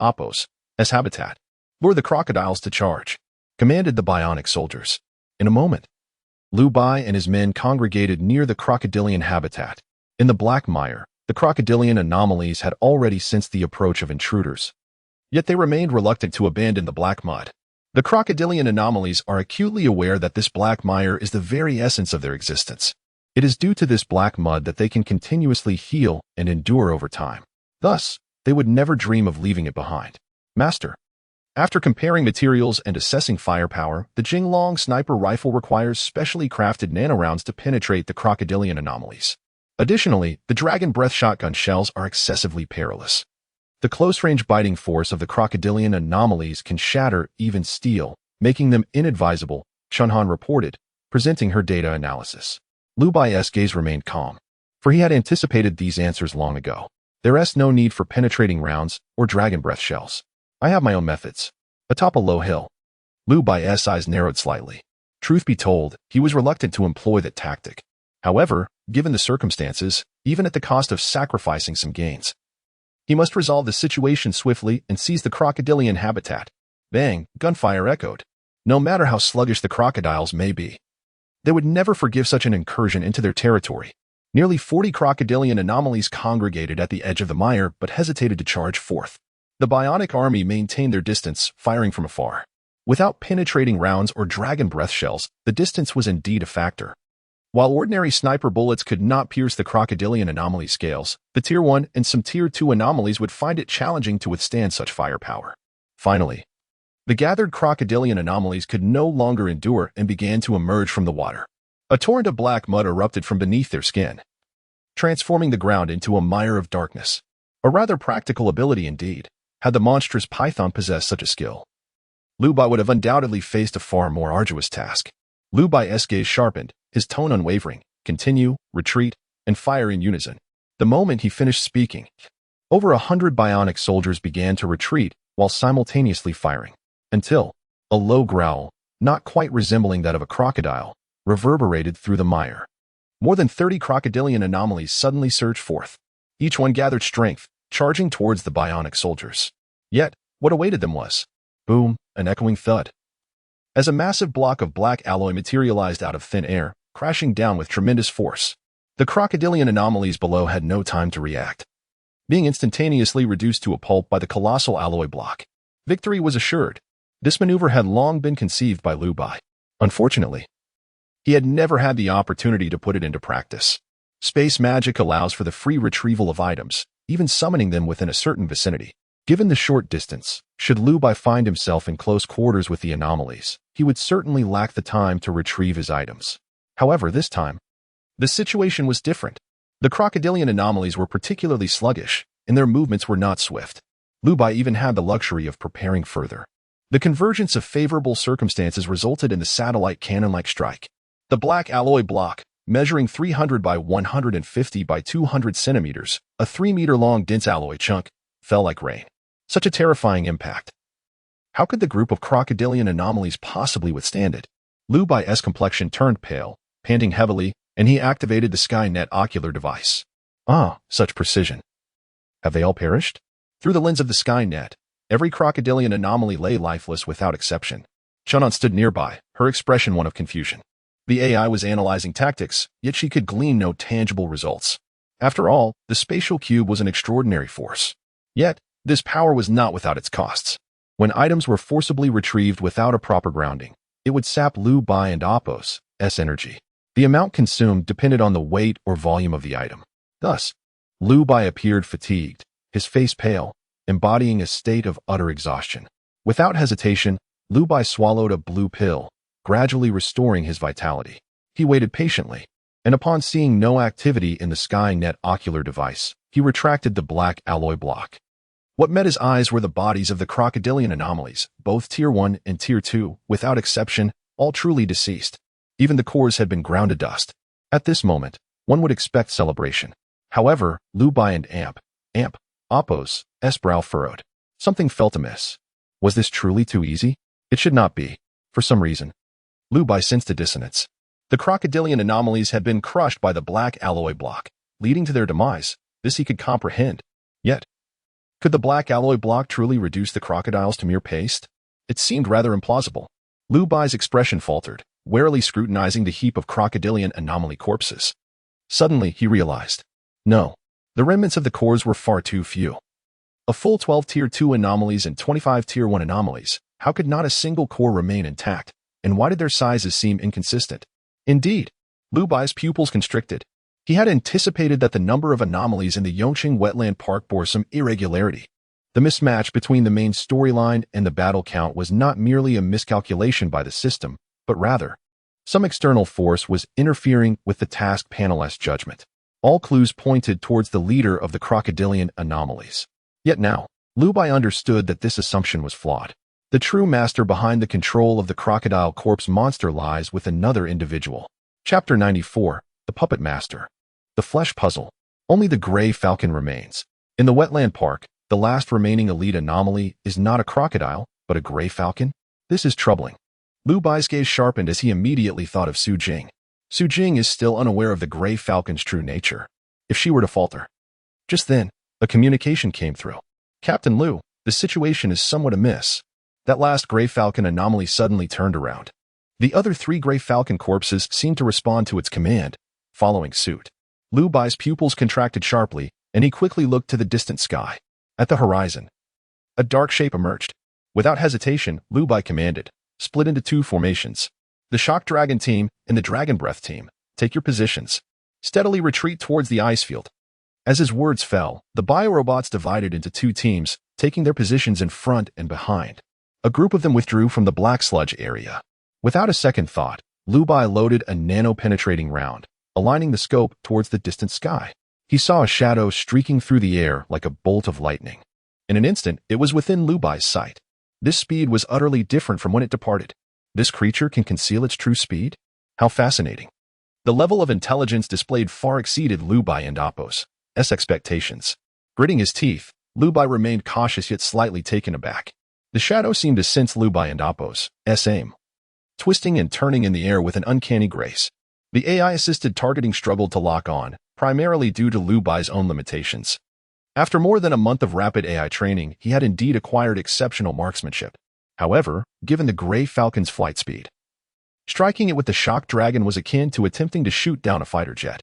Apos as habitat. Lure the crocodiles to charge, commanded the bionic soldiers. In a moment, Liu Bai and his men congregated near the crocodilian habitat. In the black mire, the crocodilian anomalies had already sensed the approach of intruders. Yet they remained reluctant to abandon the black mud. The crocodilian anomalies are acutely aware that this black mire is the very essence of their existence. It is due to this black mud that they can continuously heal and endure over time. Thus, they would never dream of leaving it behind. Master. After comparing materials and assessing firepower, the Jinglong sniper rifle requires specially crafted nanorounds to penetrate the crocodilian anomalies. Additionally, the dragon breath shotgun shells are excessively perilous. The close-range biting force of the crocodilian anomalies can shatter even steel, making them inadvisable, Chunhan reported, presenting her data analysis. Liu Bai's gaze remained calm, for he had anticipated these answers long ago. There is no need for penetrating rounds or dragon breath shells. I have my own methods. Atop a low hill, Liu Bai's eyes narrowed slightly. Truth be told, he was reluctant to employ that tactic. However, given the circumstances, even at the cost of sacrificing some gains, he must resolve the situation swiftly and seize the crocodilian habitat. Bang, gunfire echoed. No matter how sluggish the crocodiles may be, they would never forgive such an incursion into their territory. Nearly 40 crocodilian anomalies congregated at the edge of the mire but hesitated to charge forth. The bionic army maintained their distance, firing from afar. Without penetrating rounds or dragon breath shells, the distance was indeed a factor. While ordinary sniper bullets could not pierce the crocodilian anomaly scales, the Tier 1 and some Tier 2 anomalies would find it challenging to withstand such firepower. Finally, the gathered crocodilian anomalies could no longer endure and began to emerge from the water. A torrent of black mud erupted from beneath their skin, transforming the ground into a mire of darkness. A rather practical ability indeed, had the monstrous python possessed such a skill. Liu Bai would have undoubtedly faced a far more arduous task. Liu Bai's gaze sharpened, his tone unwavering. Continue, retreat, and fire in unison. The moment he finished speaking, over 100 bionic soldiers began to retreat while simultaneously firing, until a low growl, not quite resembling that of a crocodile, reverberated through the mire. More than 30 crocodilian anomalies suddenly surged forth. Each one gathered strength, charging towards the bionic soldiers. Yet, what awaited them was, boom, an echoing thud. As a massive block of black alloy materialized out of thin air, crashing down with tremendous force. The crocodilian anomalies below had no time to react, being instantaneously reduced to a pulp by the colossal alloy block. Victory was assured. This maneuver had long been conceived by Liu Bai. Unfortunately, he had never had the opportunity to put it into practice. Space magic allows for the free retrieval of items, even summoning them within a certain vicinity. Given the short distance, should Liu Bai find himself in close quarters with the anomalies, he would certainly lack the time to retrieve his items. However, this time, the situation was different. The crocodilian anomalies were particularly sluggish, and their movements were not swift. Liu Bai even had the luxury of preparing further. The convergence of favorable circumstances resulted in the satellite cannon-like strike. The black alloy block, measuring 300 by 150 by 200 centimeters, a 3-meter-long dense alloy chunk, fell like rain. Such a terrifying impact. How could the group of crocodilian anomalies possibly withstand it? Liu Bai's complexion turned pale, panting heavily, and he activated the Skynet ocular device. Ah, such precision. Have they all perished? Through the lens of the Skynet, every crocodilian anomaly lay lifeless without exception. Chunan stood nearby, her expression one of confusion. The AI was analyzing tactics, yet she could glean no tangible results. After all, the spatial cube was an extraordinary force. Yet, this power was not without its costs. When items were forcibly retrieved without a proper grounding, it would sap Liu Bai and Apos' energy. The amount consumed depended on the weight or volume of the item. Thus, Liu Bai appeared fatigued, his face pale, embodying a state of utter exhaustion. Without hesitation, Liu Bai swallowed a blue pill, gradually restoring his vitality. He waited patiently, and upon seeing no activity in the Skynet ocular device, he retracted the black alloy block. What met his eyes were the bodies of the crocodilian anomalies, both Tier 1 and Tier 2, without exception, all truly deceased. Even the cores had been ground to dust. At this moment, One would expect celebration. However, Lu Bai and Appo's brow furrowed. Something felt amiss. Was this truly too easy? It should not be. For some reason, Lu Bai sensed a dissonance. The crocodilian anomalies had been crushed by the black alloy block, leading to their demise. This he could comprehend. Yet, could the black alloy block truly reduce the crocodiles to mere paste? It seemed rather implausible. Lu Bai's expression faltered, warily scrutinizing the heap of crocodilian anomaly corpses. Suddenly, he realized. No, the remnants of the cores were far too few. A full 12 Tier 2 anomalies and 25 Tier 1 anomalies. How could not a single core remain intact? And why did their sizes seem inconsistent? Indeed, Lu Bai's pupils constricted. He had anticipated that the number of anomalies in the Yongcheng wetland park bore some irregularity. The mismatch between the main storyline and the battle count was not merely a miscalculation by the system, but rather, some external force was interfering with the task panelist's judgment. All clues pointed towards the leader of the crocodilian anomalies. Yet now, Lu Bai understood that this assumption was flawed. The true master behind the control of the crocodile corpse monster lies with another individual. Chapter 94, The Puppet Master. The Flesh Puzzle. Only the gray falcon remains. In the wetland park, the last remaining elite anomaly is not a crocodile, but a gray falcon. This is troubling. Lu Bai's gaze sharpened as he immediately thought of Su Jing. Su Jing is still unaware of the gray falcon's true nature. If she were to falter. Just then, a communication came through. Captain Lu, the situation is somewhat amiss. That last gray falcon anomaly suddenly turned around. The other 3 gray falcon corpses seemed to respond to its command, following suit. Lu Bai's pupils contracted sharply, and he quickly looked to the distant sky. At the horizon, a dark shape emerged. Without hesitation, Lu Bai commanded, split into 2 formations. The Shock Dragon team and the Dragon Breath team, take your positions. Steadily retreat towards the ice field. As his words fell, the biorobots divided into 2 teams, taking their positions in front and behind. A group of them withdrew from the black sludge area. Without a second thought, Lu Bai loaded a nano-penetrating round, aligning the scope towards the distant sky. He saw a shadow streaking through the air like a bolt of lightning. In an instant, it was within Lu Bai's sight. This speed was utterly different from when it departed. This creature can conceal its true speed? How fascinating. The level of intelligence displayed far exceeded Lu Bai and Appo's expectations. Gritting his teeth, Lu Bai remained cautious yet slightly taken aback. The shadow seemed to sense Lu Bai and Appo's aim, twisting and turning in the air with an uncanny grace. The AI-assisted targeting struggled to lock on, primarily due to Lu Bai's own limitations. After more than a month of rapid AI training, he had indeed acquired exceptional marksmanship. However, given the gray falcon's flight speed, striking it with the shock dragon was akin to attempting to shoot down a fighter jet.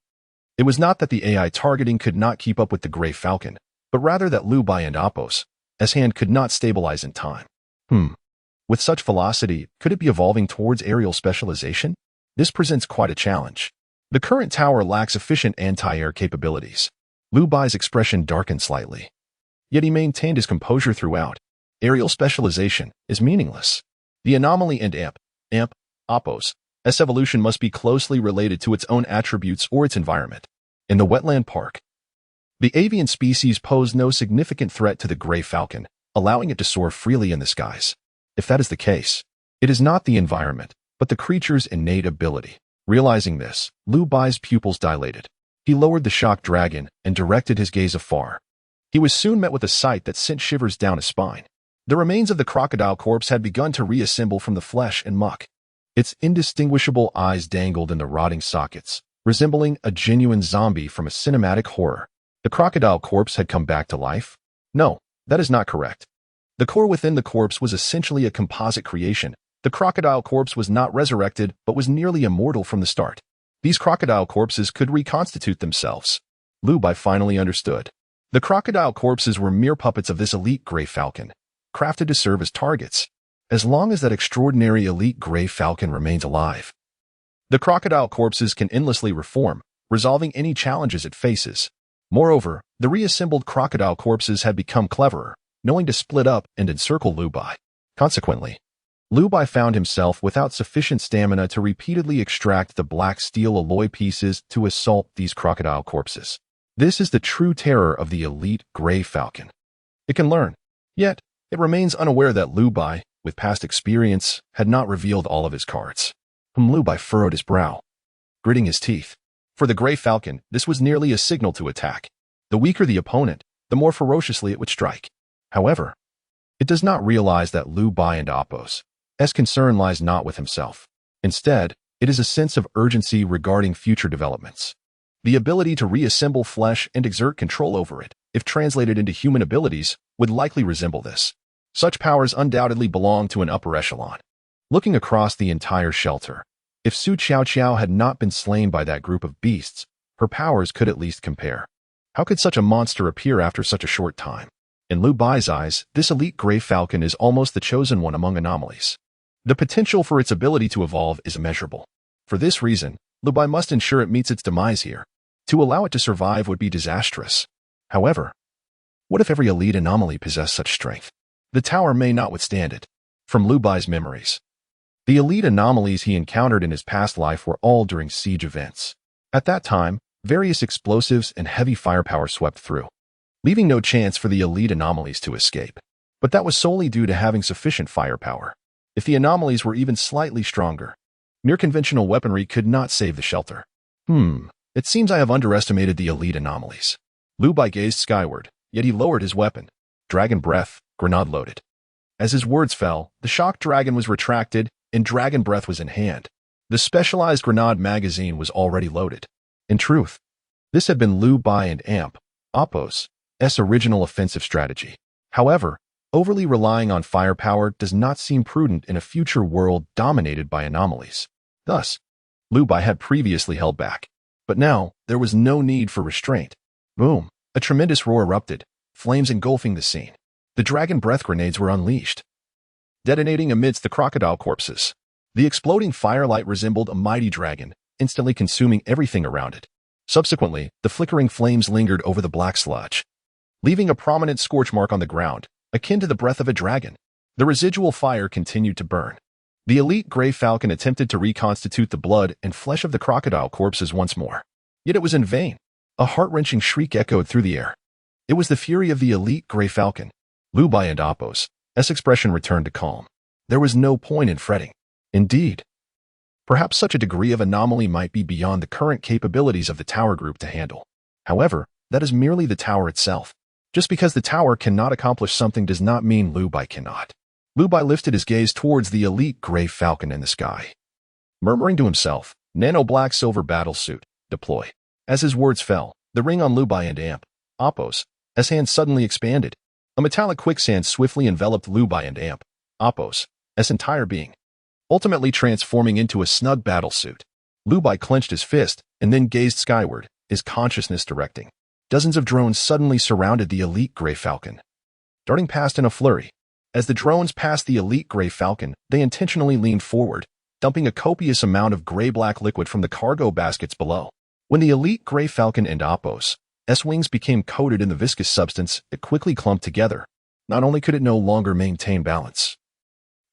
It was not that the AI targeting could not keep up with the gray falcon, but rather that Lu Bai and Appo's hand could not stabilize in time. With such velocity, could it be evolving towards aerial specialization? This presents quite a challenge. The current tower lacks efficient anti-air capabilities. Lu Bai's expression darkened slightly. Yet he maintained his composure throughout. Aerial specialization is meaningless. The anomaly and Appo's evolution must be closely related to its own attributes or its environment. In the wetland park, the avian species posed no significant threat to the gray falcon, allowing it to soar freely in the skies. If that is the case, it is not the environment, but the creature's innate ability. Realizing this, Lu Bai's pupils dilated. He lowered the shock dragon and directed his gaze afar. He was soon met with a sight that sent shivers down his spine. The remains of the crocodile corpse had begun to reassemble from the flesh and muck. Its indistinguishable eyes dangled in the rotting sockets, resembling a genuine zombie from a cinematic horror. The crocodile corpse had come back to life? No, that is not correct. The core within the corpse was essentially a composite creation. The crocodile corpse was not resurrected, but was nearly immortal from the start. These crocodile corpses could reconstitute themselves. Lu Bai finally understood. The crocodile corpses were mere puppets of this elite gray falcon, crafted to serve as targets, as long as that extraordinary elite gray falcon remains alive. The crocodile corpses can endlessly reform, resolving any challenges it faces. Moreover, the reassembled crocodile corpses had become cleverer, knowing to split up and encircle Lu Bai. Consequently, Lu Bai found himself without sufficient stamina to repeatedly extract the black steel alloy pieces to assault these crocodile corpses. This is the true terror of the elite gray falcon. It can learn, yet it remains unaware that Lu Bai, with past experience, had not revealed all of his cards. Lu Bai furrowed his brow, gritting his teeth. For the Gray Falcon, this was nearly a signal to attack. The weaker the opponent, the more ferociously it would strike. However, it does not realize that Liu Bai and Appo's concern lies not with himself. Instead, it is a sense of urgency regarding future developments. The ability to reassemble flesh and exert control over it, if translated into human abilities, would likely resemble this. Such powers undoubtedly belong to an upper echelon. Looking across the entire shelter, if Su Qiao had not been slain by that group of beasts, her powers could at least compare. How could such a monster appear after such a short time? In Liu Bai's eyes, this elite Gray Falcon is almost the chosen one among anomalies. The potential for its ability to evolve is immeasurable. For this reason, Liu Bai must ensure it meets its demise here. To allow it to survive would be disastrous. However, what if every elite anomaly possessed such strength? The tower may not withstand it. From Liu Bai's memories, the elite anomalies he encountered in his past life were all during siege events. At that time, various explosives and heavy firepower swept through, leaving no chance for the elite anomalies to escape. But that was solely due to having sufficient firepower. If the anomalies were even slightly stronger, mere conventional weaponry could not save the shelter. It seems I have underestimated the elite anomalies. Liu Bai gazed skyward, yet he lowered his weapon. Dragon breath, grenade loaded. As his words fell, the shock dragon was retracted, and dragon breath was in hand. The specialized grenade magazine was already loaded. In truth, this had been Liu Bai and Appo's original offensive strategy. However, overly relying on firepower does not seem prudent in a future world dominated by anomalies. Thus, Liu Bai had previously held back. But now, there was no need for restraint. Boom! A tremendous roar erupted, flames engulfing the scene. The dragon breath grenades were unleashed, detonating amidst the crocodile corpses. The exploding firelight resembled a mighty dragon, instantly consuming everything around it. Subsequently, the flickering flames lingered over the black sludge, leaving a prominent scorch mark on the ground, akin to the breath of a dragon. The residual fire continued to burn. The elite Gray Falcon attempted to reconstitute the blood and flesh of the crocodile corpses once more. Yet it was in vain. A heart-wrenching shriek echoed through the air. It was the fury of the elite Gray Falcon. Liu Bai and Appo's expression returned to calm. There was no point in fretting. Indeed, perhaps such a degree of anomaly might be beyond the current capabilities of the tower group to handle. However, that is merely the tower itself. Just because the tower cannot accomplish something does not mean Liu Bai cannot. Liu Bai lifted his gaze towards the elite Gray Falcon in the sky. Murmuring to himself, Nano Black Silver Battle Suit, deploy. As his words fell, the ring on Liu Bai and Appo's hand suddenly expanded. A metallic quicksand swiftly enveloped Liu Bai and Appo's entire being, ultimately transforming into a snug battle suit. Liu Bai clenched his fist and then gazed skyward, his consciousness directing. Dozens of drones suddenly surrounded the elite Gray Falcon, darting past in a flurry. As the drones passed the elite Gray Falcon, they intentionally leaned forward, dumping a copious amount of gray-black liquid from the cargo baskets below. When the elite Gray Falcon and Appo's wings became coated in the viscous substance, it quickly clumped together. Not only could it no longer maintain balance,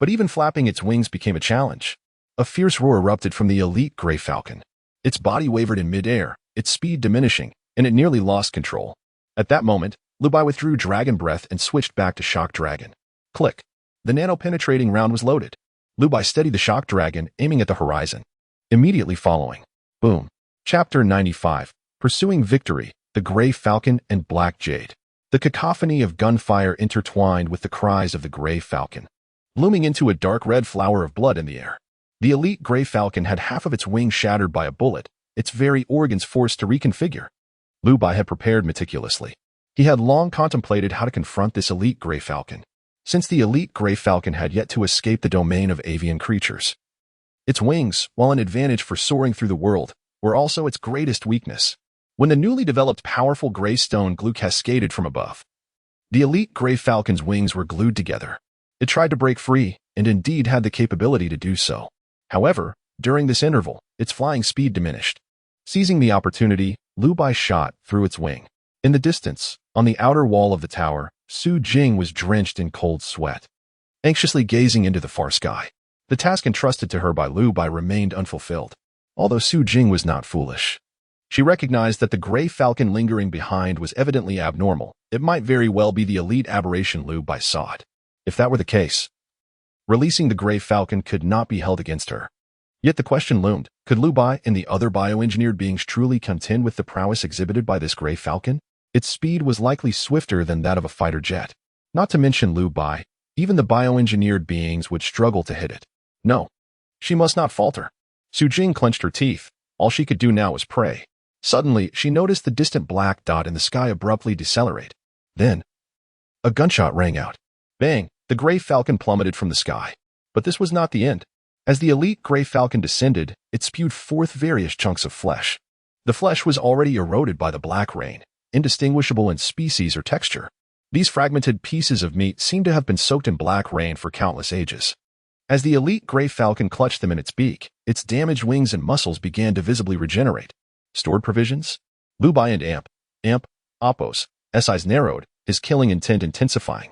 but even flapping its wings became a challenge. A fierce roar erupted from the elite Gray Falcon. Its body wavered in midair, its speed diminishing, and it nearly lost control. At that moment, Liu Bai withdrew Dragon Breath and switched back to Shock Dragon. Click. The nano-penetrating round was loaded. Liu Bai steadied the Shock Dragon, aiming at the horizon. Immediately following. Boom. Chapter 95. Pursuing Victory, the Gray Falcon and Black Jade. The cacophony of gunfire intertwined with the cries of the Gray Falcon, blooming into a dark red flower of blood in the air. The elite Gray Falcon had half of its wing shattered by a bullet, its very organs forced to reconfigure. Liu Bai had prepared meticulously. He had long contemplated how to confront this elite Gray Falcon, since the elite Gray Falcon had yet to escape the domain of avian creatures. Its wings, while an advantage for soaring through the world, were also its greatest weakness. When the newly developed powerful gray stone glue cascaded from above, the elite Gray Falcon's wings were glued together. It tried to break free, and indeed had the capability to do so. However, during this interval, its flying speed diminished. Seizing the opportunity, Liu Bai shot through its wing. In the distance, on the outer wall of the tower, Su Jing was drenched in cold sweat, anxiously gazing into the far sky. The task entrusted to her by Liu Bai remained unfulfilled. Although Su Jing was not foolish, she recognized that the Gray Falcon lingering behind was evidently abnormal. It might very well be the elite aberration Liu Bai sought. If that were the case, releasing the Gray Falcon could not be held against her. Yet the question loomed, could Lu Bai and the other bioengineered beings truly contend with the prowess exhibited by this gray falcon? Its speed was likely swifter than that of a fighter jet. Not to mention Lu Bai, even the bioengineered beings would struggle to hit it. No, she must not falter. Su Jing clenched her teeth. All she could do now was pray. Suddenly, she noticed the distant black dot in the sky abruptly decelerate. Then, a gunshot rang out. Bang! The gray falcon plummeted from the sky. But this was not the end. As the elite gray falcon descended, it spewed forth various chunks of flesh. The flesh was already eroded by the black rain, indistinguishable in species or texture. These fragmented pieces of meat seemed to have been soaked in black rain for countless ages. As the elite gray falcon clutched them in its beak, its damaged wings and muscles began to visibly regenerate. Stored provisions? Lu Bai and Appo's eyes narrowed, his killing intent intensifying.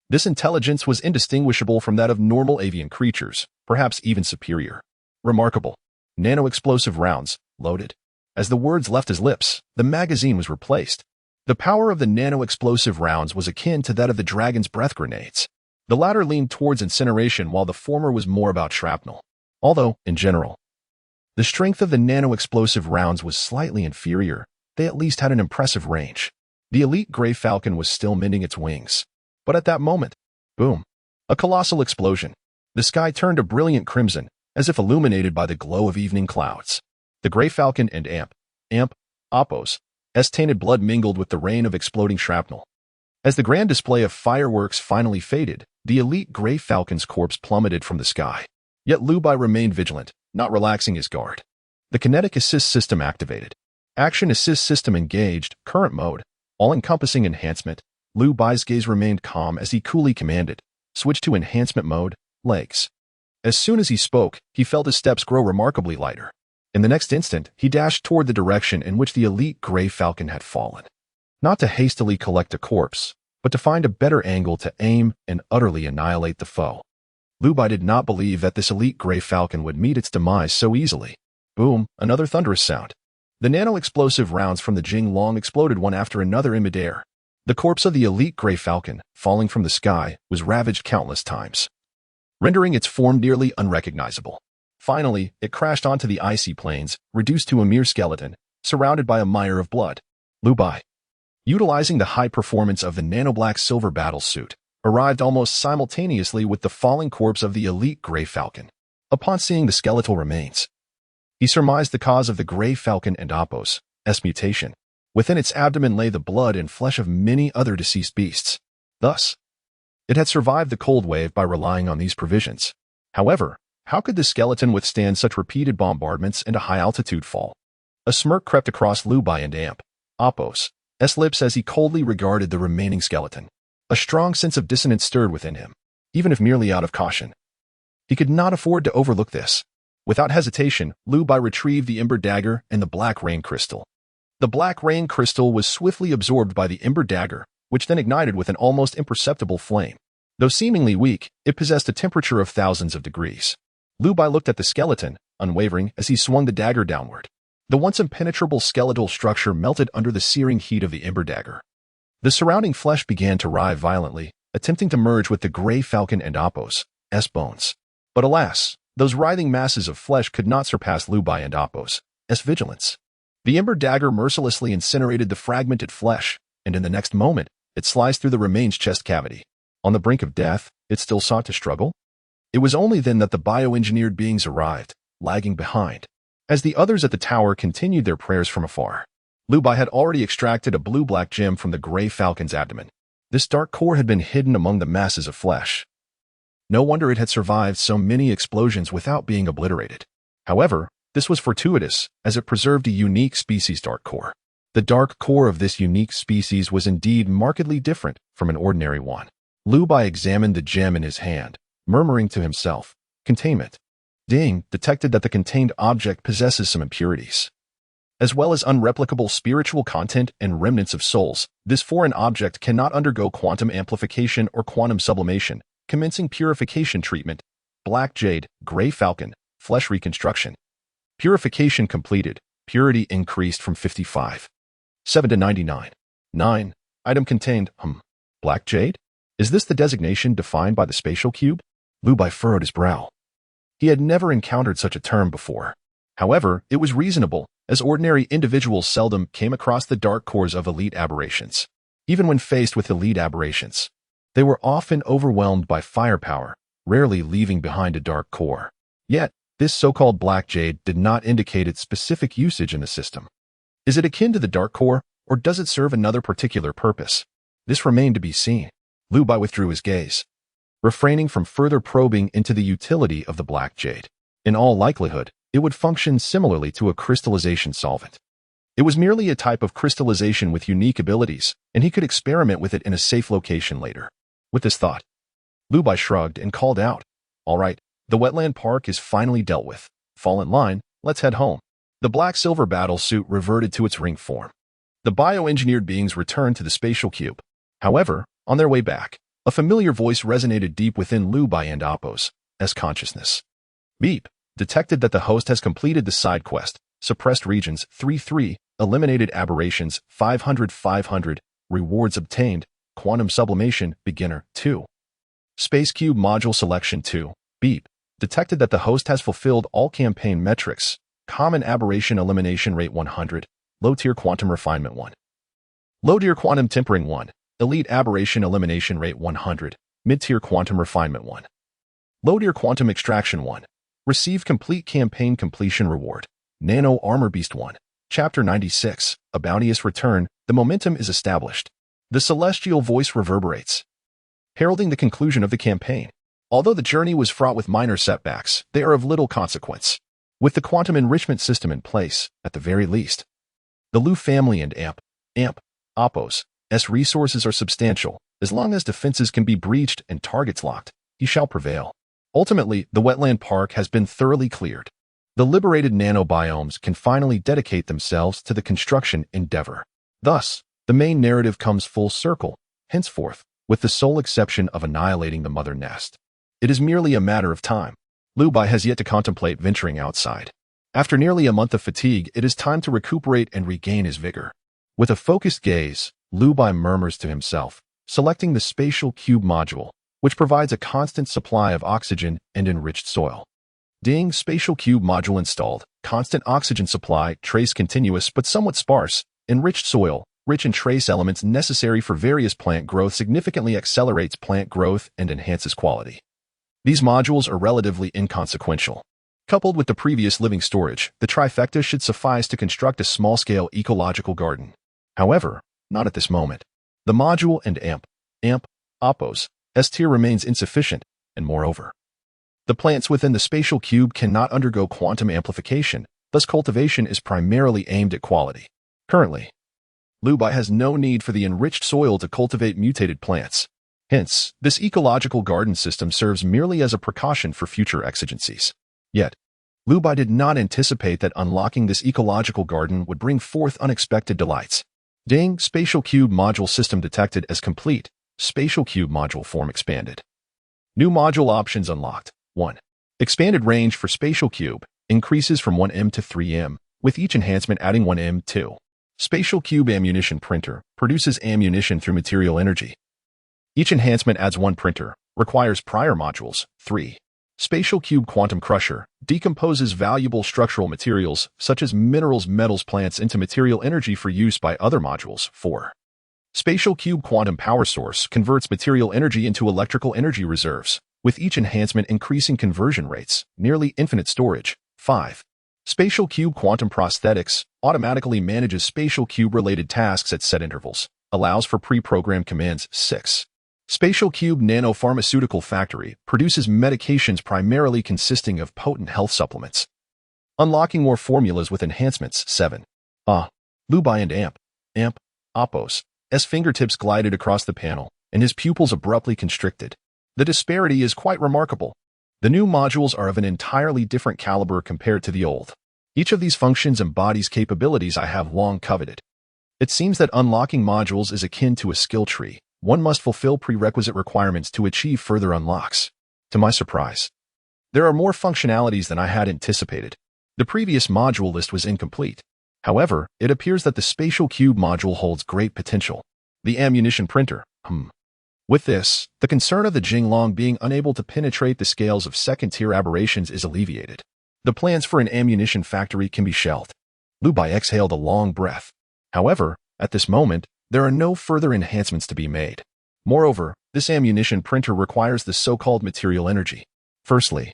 This intelligence was indistinguishable from that of normal avian creatures, perhaps even superior. Remarkable. Nano-explosive rounds, loaded. As the words left his lips, the magazine was replaced. The power of the nano-explosive rounds was akin to that of the dragon's breath grenades. The latter leaned towards incineration while the former was more about shrapnel. Although, in general, the strength of the nano-explosive rounds was slightly inferior, they at least had an impressive range. The elite gray falcon was still mending its wings. But at that moment, boom, a colossal explosion. The sky turned a brilliant crimson, as if illuminated by the glow of evening clouds. The gray falcon and Appo's tainted blood mingled with the rain of exploding shrapnel. As the grand display of fireworks finally faded, the elite gray falcon's corpse plummeted from the sky. Yet Lu Bai remained vigilant, not relaxing his guard. The kinetic assist system activated. Action assist system engaged, current mode, all-encompassing enhancement. Lu Bai's gaze remained calm as he coolly commanded, switch to enhancement mode, legs. As soon as he spoke, he felt his steps grow remarkably lighter. In the next instant, he dashed toward the direction in which the elite gray falcon had fallen. Not to hastily collect a corpse, but to find a better angle to aim and utterly annihilate the foe. Lu Bai did not believe that this elite gray falcon would meet its demise so easily. Boom, another thunderous sound. The nano-explosive rounds from the Jing Long exploded one after another in midair. The corpse of the elite gray falcon, falling from the sky, was ravaged countless times, rendering its form nearly unrecognizable. Finally, it crashed onto the icy plains, reduced to a mere skeleton, surrounded by a mire of blood. Lu Bai, utilizing the high performance of the nano-black silver battle suit, arrived almost simultaneously with the falling corpse of the elite gray falcon. Upon seeing the skeletal remains, he surmised the cause of the gray falcon and Appo's mutation. Within its abdomen lay the blood and flesh of many other deceased beasts. Thus, it had survived the cold wave by relying on these provisions. However, how could the skeleton withstand such repeated bombardments and a high-altitude fall? A smirk crept across Lu Bai and Appo's lips as he coldly regarded the remaining skeleton. A strong sense of dissonance stirred within him, even if merely out of caution. He could not afford to overlook this. Without hesitation, Lu Bai retrieved the ember dagger and the black rain crystal. The black rain crystal was swiftly absorbed by the ember dagger, which then ignited with an almost imperceptible flame. Though seemingly weak, it possessed a temperature of thousands of degrees. Lu Bai looked at the skeleton, unwavering, as he swung the dagger downward. The once impenetrable skeletal structure melted under the searing heat of the ember dagger. The surrounding flesh began to writhe violently, attempting to merge with the gray falcon and Appo's bones. But alas, those writhing masses of flesh could not surpass Lu Bai and Appo's vigilance. The ember dagger mercilessly incinerated the fragmented flesh, and in the next moment, it sliced through the remain's chest cavity. On the brink of death, it still sought to struggle. It was only then that the bioengineered beings arrived, lagging behind. As the others at the tower continued their prayers from afar, Lu Bai had already extracted a blue-black gem from the gray falcon's abdomen. This dark core had been hidden among the masses of flesh. No wonder it had survived so many explosions without being obliterated. However, this was fortuitous, as it preserved a unique species dark core. The dark core of this unique species was indeed markedly different from an ordinary one. Lu Bai examined the gem in his hand, murmuring to himself, "Containment." Ding detected that the contained object possesses some impurities, as well as unreplicable spiritual content and remnants of souls. This foreign object cannot undergo quantum amplification or quantum sublimation, commencing purification treatment. Black jade, gray falcon, flesh reconstruction. Purification completed. Purity increased from 55.7 to 99.9. Item contained, black jade? Is this the designation defined by the spatial cube? Lu Bai furrowed his brow. He had never encountered such a term before. However, it was reasonable, as ordinary individuals seldom came across the dark cores of elite aberrations. Even when faced with elite aberrations, they were often overwhelmed by firepower, rarely leaving behind a dark core. Yet, this so-called black jade did not indicate its specific usage in the system. Is it akin to the dark core, or does it serve another particular purpose? This remained to be seen. Liu Bai withdrew his gaze, refraining from further probing into the utility of the black jade. In all likelihood, it would function similarly to a crystallization solvent. It was merely a type of crystallization with unique abilities, and he could experiment with it in a safe location later. With this thought, Liu Bai shrugged and called out, "All right, the wetland park is finally dealt with. Fall in line, let's head home." The black-silver battle suit reverted to its ring form. The bioengineered beings returned to the spatial cube. However, on their way back, a familiar voice resonated deep within Liu Bai and Appo's consciousness. Beep. Detected that the host has completed the side quest. Suppressed regions 3-3, eliminated aberrations 500-500, rewards obtained, quantum sublimation, beginner 2. Space Cube module selection 2. Beep. Detected that the host has fulfilled all campaign metrics. Common aberration elimination rate 100, low-tier quantum refinement 1. Low-tier quantum tempering 1, elite aberration elimination rate 100, mid-tier quantum refinement 1. Low-tier quantum extraction 1. Receive complete campaign completion reward. Nano Armor Beast 1. Chapter 96. A bounteous return. The momentum is established. The celestial voice reverberates, heralding the conclusion of the campaign. Although the journey was fraught with minor setbacks, they are of little consequence. With the quantum enrichment system in place, at the very least, the Liu family and Appo's resources are substantial. As long as defenses can be breached and targets locked, he shall prevail. Ultimately, the wetland park has been thoroughly cleared. The liberated nanobiomes can finally dedicate themselves to the construction endeavor. Thus, the main narrative comes full circle, henceforth, with the sole exception of annihilating the mother nest. It is merely a matter of time. Liu Bai has yet to contemplate venturing outside. After nearly a month of fatigue, it is time to recuperate and regain his vigor. With a focused gaze, Liu Bai murmurs to himself, selecting the spatial cube module, which provides a constant supply of oxygen and enriched soil. Ding, spatial cube module installed. Constant oxygen supply, trace continuous but somewhat sparse. Enriched soil, rich in trace elements necessary for various plant growth, significantly accelerates plant growth and enhances quality. These modules are relatively inconsequential. Coupled with the previous living storage, the trifecta should suffice to construct a small-scale ecological garden. However, not at this moment. The module and Appo's S-tier remains insufficient, and moreover, the plants within the spatial cube cannot undergo quantum amplification, thus cultivation is primarily aimed at quality. Currently, Liu Bai has no need for the enriched soil to cultivate mutated plants. Hence, this ecological garden system serves merely as a precaution for future exigencies. Yet, Liu Bai did not anticipate that unlocking this ecological garden would bring forth unexpected delights. Ding, spatial cube module system detected as complete. Spatial cube module form expanded. New module options unlocked. 1. Expanded range for spatial cube increases from 1M to 3M, with each enhancement adding 1M. 2. Spatial cube ammunition printer produces ammunition through material energy. Each enhancement adds 1 printer, requires prior modules. 3. Spatial cube quantum crusher decomposes valuable structural materials such as minerals, metals, plants into material energy for use by other modules. 4. Spatial cube quantum power source converts material energy into electrical energy reserves, with each enhancement increasing conversion rates, nearly infinite storage. 5. Spatial cube quantum prosthetics automatically manages spatial cube-related tasks at set intervals, allows for pre-programmed commands. 6. Spatial cube nanopharmaceutical factory produces medications primarily consisting of potent health supplements, unlocking more formulas with enhancements. 7. Liu Bai and Appo's fingertips glided across the panel, and his pupils abruptly constricted. The disparity is quite remarkable. The new modules are of an entirely different caliber compared to the old. Each of these functions embodies capabilities I have long coveted. It seems that unlocking modules is akin to a skill tree. One must fulfill prerequisite requirements to achieve further unlocks. To my surprise, there are more functionalities than I had anticipated. The previous module list was incomplete. However, it appears that the spatial cube module holds great potential. The ammunition printer, With this, the concern of the Jinglong being unable to penetrate the scales of second-tier aberrations is alleviated. The plans for an ammunition factory can be shelved. Lu Bai exhaled a long breath. However, at this moment, there are no further enhancements to be made. Moreover, this ammunition printer requires the so-called material energy. Firstly,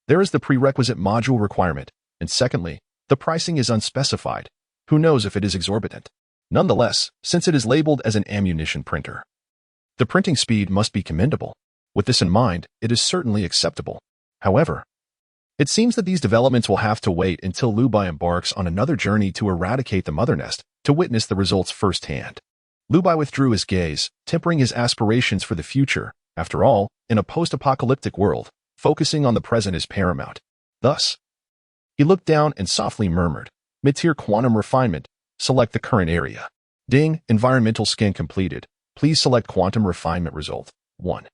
there is the prerequisite module requirement, and secondly, the pricing is unspecified. Who knows if it is exorbitant? Nonetheless, since it is labeled as an ammunition printer, the printing speed must be commendable. With this in mind, it is certainly acceptable. However, it seems that these developments will have to wait until Lu Bai embarks on another journey to eradicate the mother nest to witness the results firsthand. Lu Bai withdrew his gaze, tempering his aspirations for the future. After all, in a post-apocalyptic world, focusing on the present is paramount. Thus, he looked down and softly murmured, "Mid-tier quantum refinement. Select the current area. Ding, environmental scan completed. Please select quantum refinement result. 1.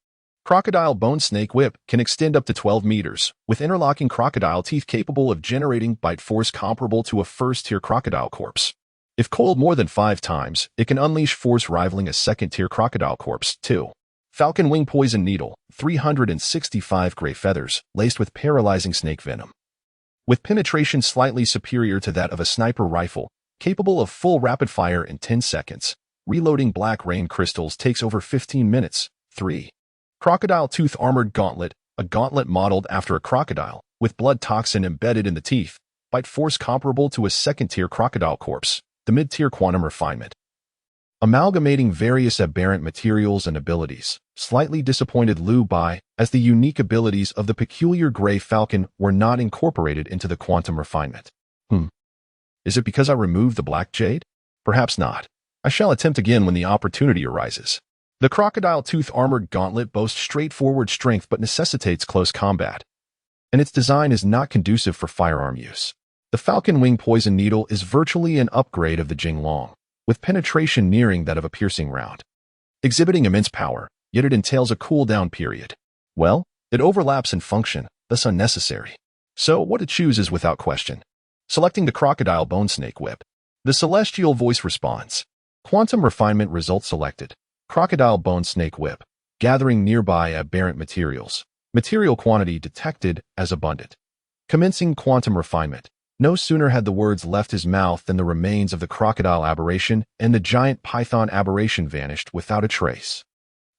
Crocodile bone snake whip can extend up to 12 meters, with interlocking crocodile teeth capable of generating bite force comparable to a first-tier crocodile corpse. If coiled more than 5 times, it can unleash force rivaling a second-tier crocodile corpse. 2. Falcon wing poison needle, 365 gray feathers, laced with paralyzing snake venom. With penetration slightly superior to that of a sniper rifle, capable of full rapid fire in 10 seconds. Reloading black rain crystals takes over 15 minutes. 3. Crocodile tooth armored gauntlet, a gauntlet modeled after a crocodile, with blood toxin embedded in the teeth, bite force comparable to a second-tier crocodile corpse, the mid-tier quantum refinement. Amalgamating various aberrant materials and abilities, slightly disappointed Lu Bai, as the unique abilities of the peculiar gray falcon were not incorporated into the quantum refinement. Is it because I removed the black jade? Perhaps not. I shall attempt again when the opportunity arises. The crocodile tooth armored gauntlet boasts straightforward strength but necessitates close combat, and its design is not conducive for firearm use. The falcon wing poison needle is virtually an upgrade of the Jinglong, with penetration nearing that of a piercing round. Exhibiting immense power, yet it entails a cooldown period. Well, it overlaps in function, thus unnecessary. So what to choose is without question. Selecting the crocodile bone snake whip. The celestial voice responds. Quantum refinement result selected. Crocodile bone snake whip. Gathering nearby aberrant materials. Material quantity detected as abundant. Commencing quantum refinement. No sooner had the words left his mouth than the remains of the crocodile aberration and the giant python aberration vanished without a trace.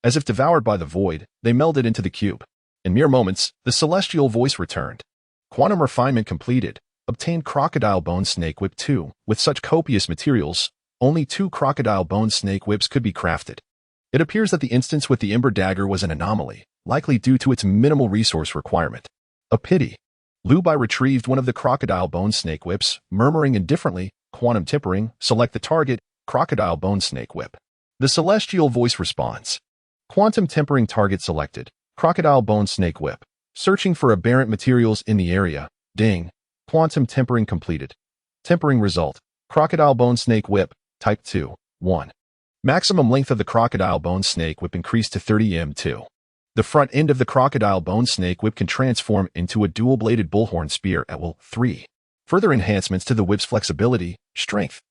As if devoured by the void, they melded into the cube. In mere moments, the celestial voice returned. Quantum refinement completed. Obtained crocodile bone snake whip 2. With such copious materials, only 2 crocodile bone snake whips could be crafted. It appears that the instance with the ember dagger was an anomaly, likely due to its minimal resource requirement. A pity. Lu Bai retrieved one of the crocodile bone snake whips, murmuring indifferently, quantum tempering, select the target, crocodile bone snake whip. The celestial voice responds. Quantum tempering target selected, crocodile bone snake whip. Searching for aberrant materials in the area. Ding. Quantum tempering completed. Tempering result. Crocodile bone snake whip, type 2, 1. Maximum length of the crocodile bone snake whip increased to 30 m2. The front end of the crocodile bone snake whip can transform into a dual-bladed bullhorn spear at will. 3. Further enhancements to the whip's flexibility, strength,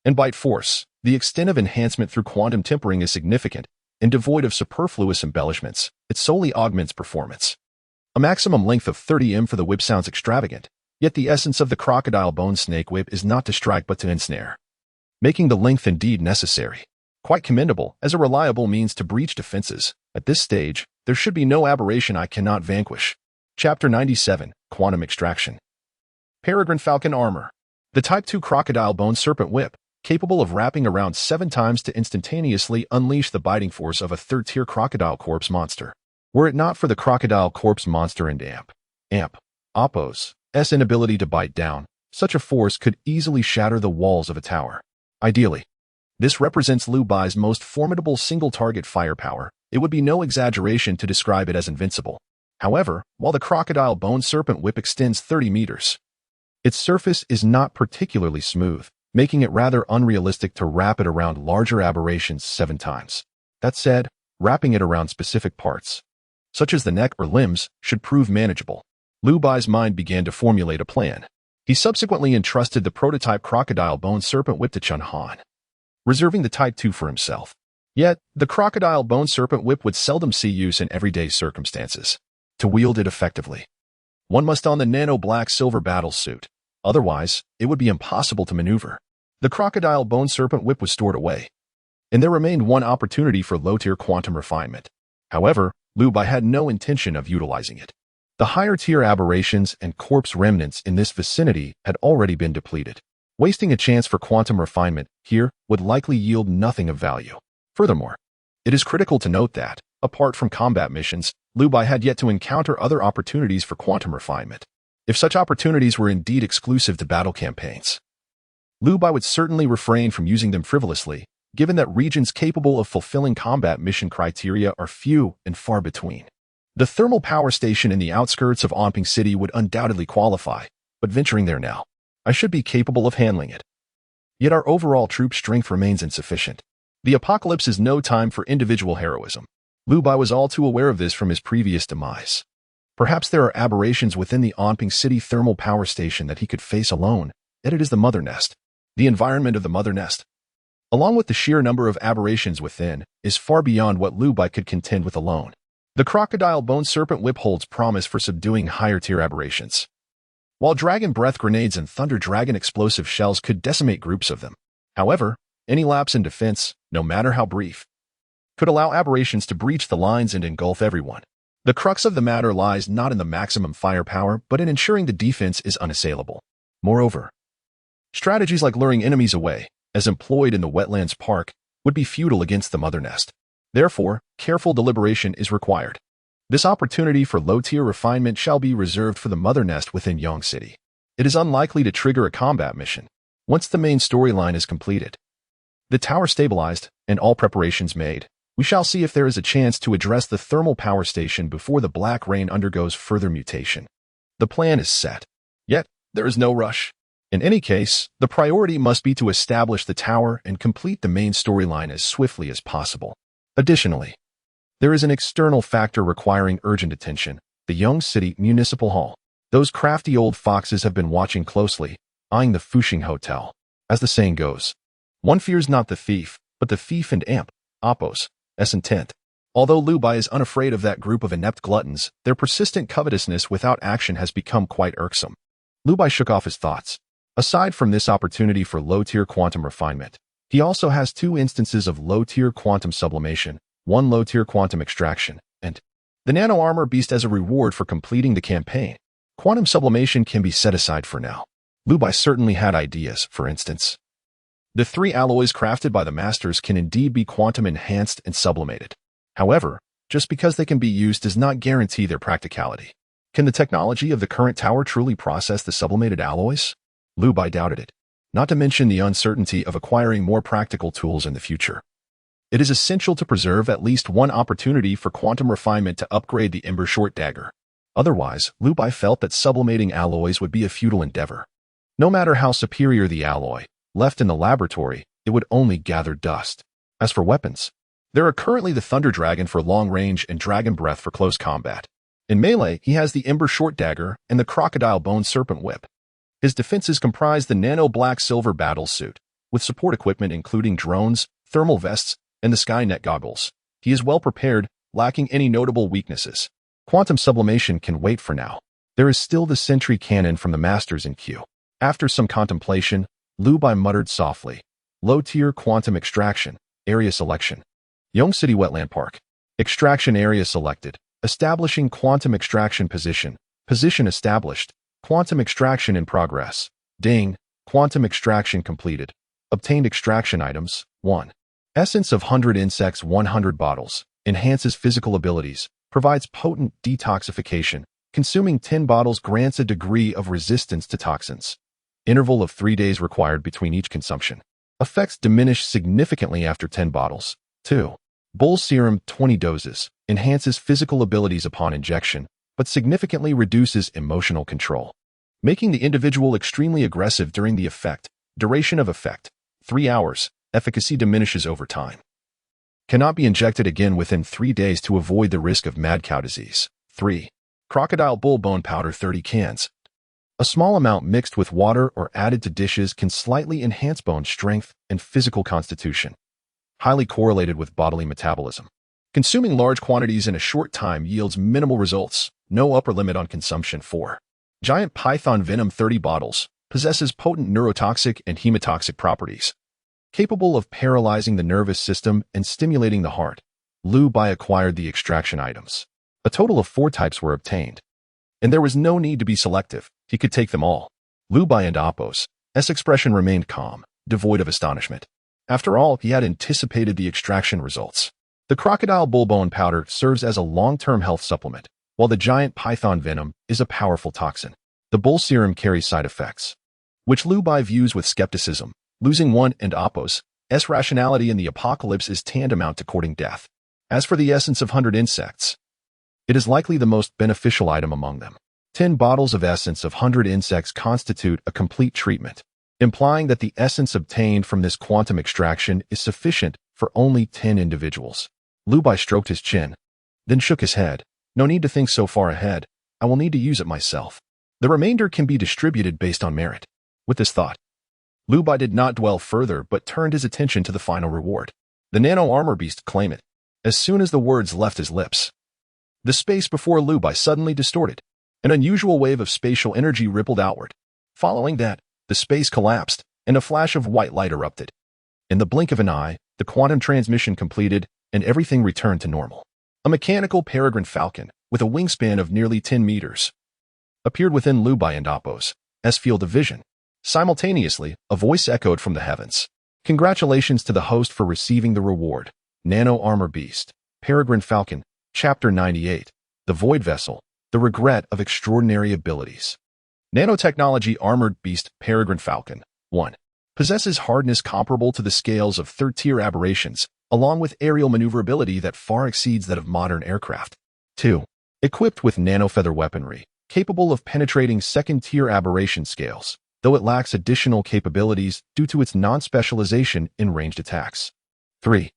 and bite force. The extent of enhancement through quantum tempering is significant, and devoid of superfluous embellishments. It solely augments performance. A maximum length of 30 m for the whip sounds extravagant, yet the essence of the crocodile bone snake whip is not to strike but to ensnare, making the length indeed necessary. Quite commendable as a reliable means to breach defenses. At this stage, there should be no aberration I cannot vanquish. Chapter 97, Quantum Extraction. Peregrine Falcon Armor. The Type 2 Crocodile Bone Serpent Whip, capable of wrapping around 7 times to instantaneously unleash the biting force of a third-tier crocodile corpse monster. Were it not for the crocodile corpse monster and Oppo's inability to bite down, such a force could easily shatter the walls of a tower. Ideally, this represents Lu Bai's most formidable single-target firepower. It would be no exaggeration to describe it as invincible. However, while the crocodile bone serpent whip extends 30 meters, its surface is not particularly smooth, making it rather unrealistic to wrap it around larger aberrations 7 times. That said, wrapping it around specific parts, such as the neck or limbs, should prove manageable. Lu Bai's mind began to formulate a plan. He subsequently entrusted the prototype crocodile bone serpent whip to Chun Han, reserving the Type 2 for himself. Yet, the crocodile bone serpent whip would seldom see use in everyday circumstances. To wield it effectively, one must don the nano black silver battle suit. Otherwise, it would be impossible to maneuver. The crocodile bone serpent whip was stored away, and there remained one opportunity for low-tier quantum refinement. However, Liu Bai had no intention of utilizing it. The higher-tier aberrations and corpse remnants in this vicinity had already been depleted. Wasting a chance for quantum refinement here would likely yield nothing of value. Furthermore, it is critical to note that, apart from combat missions, Liu Bai had yet to encounter other opportunities for quantum refinement. If such opportunities were indeed exclusive to battle campaigns, Liu Bai would certainly refrain from using them frivolously, given that regions capable of fulfilling combat mission criteria are few and far between. The thermal power station in the outskirts of Yongqing City would undoubtedly qualify, but venturing there now, I should be capable of handling it. Yet our overall troop strength remains insufficient. The apocalypse is no time for individual heroism. Liu Bai was all too aware of this from his previous demise. Perhaps there are aberrations within the Yongqing City thermal power station that he could face alone, yet it is the mother nest. The environment of the mother nest, along with the sheer number of aberrations within, is far beyond what Liu Bai could contend with alone. The crocodile bone serpent whip holds promise for subduing higher-tier aberrations, while dragon breath grenades and thunder dragon explosive shells could decimate groups of them. However, any lapse in defense, no matter how brief, could allow aberrations to breach the lines and engulf everyone. The crux of the matter lies not in the maximum firepower, but in ensuring the defense is unassailable. Moreover, strategies like luring enemies away, as employed in the Wetlands Park, would be futile against the mother nest. Therefore, careful deliberation is required. This opportunity for low-tier refinement shall be reserved for the mother nest within Yongqing City. It is unlikely to trigger a combat mission once the main storyline is completed. The tower stabilized and all preparations made, we shall see if there is a chance to address the thermal power station before the Black Rain undergoes further mutation. The plan is set. Yet, there is no rush. In any case, the priority must be to establish the tower and complete the main storyline as swiftly as possible. Additionally, there is an external factor requiring urgent attention, the Yongqing City Municipal Hall. Those crafty old foxes have been watching closely, eyeing the Fuxing Hotel. As the saying goes, one fears not the thief, but the thief and amp, oppos, s intent. Although Liu Bai is unafraid of that group of inept gluttons, their persistent covetousness without action has become quite irksome. Liu Bai shook off his thoughts. Aside from this opportunity for low-tier quantum refinement, he also has two instances of low-tier quantum sublimation, one low-tier quantum extraction, and the nano-armor beast as a reward for completing the campaign. Quantum sublimation can be set aside for now. Liu Bai certainly had ideas, for instance. The three alloys crafted by the masters can indeed be quantum enhanced and sublimated. However, just because they can be used does not guarantee their practicality. Can the technology of the current tower truly process the sublimated alloys? Liu Bai doubted it, not to mention the uncertainty of acquiring more practical tools in the future. It is essential to preserve at least one opportunity for quantum refinement to upgrade the Ember Short Dagger. Otherwise, Liu Bai felt that sublimating alloys would be a futile endeavor. No matter how superior the alloy, left in the laboratory, it would only gather dust. As for weapons, there are currently the Thunder Dragon for long range and Dragon Breath for close combat. In melee, he has the Ember Short Dagger and the Crocodile Bone Serpent Whip. His defenses comprise the Nano Black Silver Battle Suit, with support equipment including drones, thermal vests, and the Skynet goggles. He is well prepared, lacking any notable weaknesses. Quantum sublimation can wait for now. There is still the Sentry Cannon from the Masters in queue. After some contemplation, Liu Bai muttered softly, Low-tier quantum extraction, area selection. Yongqing City Wetland Park. Extraction area selected. Establishing quantum extraction position. Position established. Quantum extraction in progress. Ding. Quantum extraction completed. Obtained extraction items. 1. Essence of 100 insects 100 bottles. Enhances physical abilities. Provides potent detoxification. Consuming 10 bottles grants a degree of resistance to toxins. Interval of 3 days required between each consumption. Effects diminish significantly after 10 bottles. 2. Bull Serum 20 doses. Enhances physical abilities upon injection, but significantly reduces emotional control, making the individual extremely aggressive during the effect. Duration of effect. 3 hours. Efficacy diminishes over time. Cannot be injected again within 3 days to avoid the risk of mad cow disease. 3. Crocodile Bull Bone Powder 30 cans. A small amount mixed with water or added to dishes can slightly enhance bone strength and physical constitution. highly correlated with bodily metabolism. Consuming large quantities in a short time yields minimal results, no upper limit on consumption. 4. Giant python venom 30 bottles, possesses potent neurotoxic and hemotoxic properties. Capable of paralyzing the nervous system and stimulating the heart, Liu Bai acquired the extraction items. A total of 4 types were obtained. And there was no need to be selective, he could take them all. Liu Bai and Appo's expression remained calm, devoid of astonishment. After all, he had anticipated the extraction results. The crocodile bullbone powder serves as a long-term health supplement, while the giant python venom is a powerful toxin. The bull serum carries side effects, which Liu Bai views with skepticism. Losing one and Appo's rationality in the apocalypse is tantamount to courting death. As for the essence of 100 insects, it is likely the most beneficial item among them. 10 bottles of essence of 100 insects constitute a complete treatment, implying that the essence obtained from this quantum extraction is sufficient for only 10 individuals. Liu Bai stroked his chin, then shook his head. No need to think so far ahead. I will need to use it myself. The remainder can be distributed based on merit. With this thought, Liu Bai did not dwell further but turned his attention to the final reward. The nano armor beast claim it. As soon as the words left his lips, the space before Liu Bai suddenly distorted. An unusual wave of spatial energy rippled outward. Following that, the space collapsed, and a flash of white light erupted. In the blink of an eye, the quantum transmission completed, and everything returned to normal. A mechanical peregrine falcon, with a wingspan of nearly 10 meters, appeared within Liu Bai and Appo's field of vision. Simultaneously, a voice echoed from the heavens. Congratulations to the host for receiving the reward. Nano Armor Beast, Peregrine Falcon, Chapter 98, The Void Vessel, The Regret of Extraordinary Abilities. Nanotechnology Armored Beast Peregrine Falcon 1. Possesses hardness comparable to the scales of third-tier aberrations, along with aerial maneuverability that far exceeds that of modern aircraft. 2. Equipped with nanofeather weaponry, capable of penetrating second-tier aberration scales, though it lacks additional capabilities due to its non-specialization in ranged attacks. 3.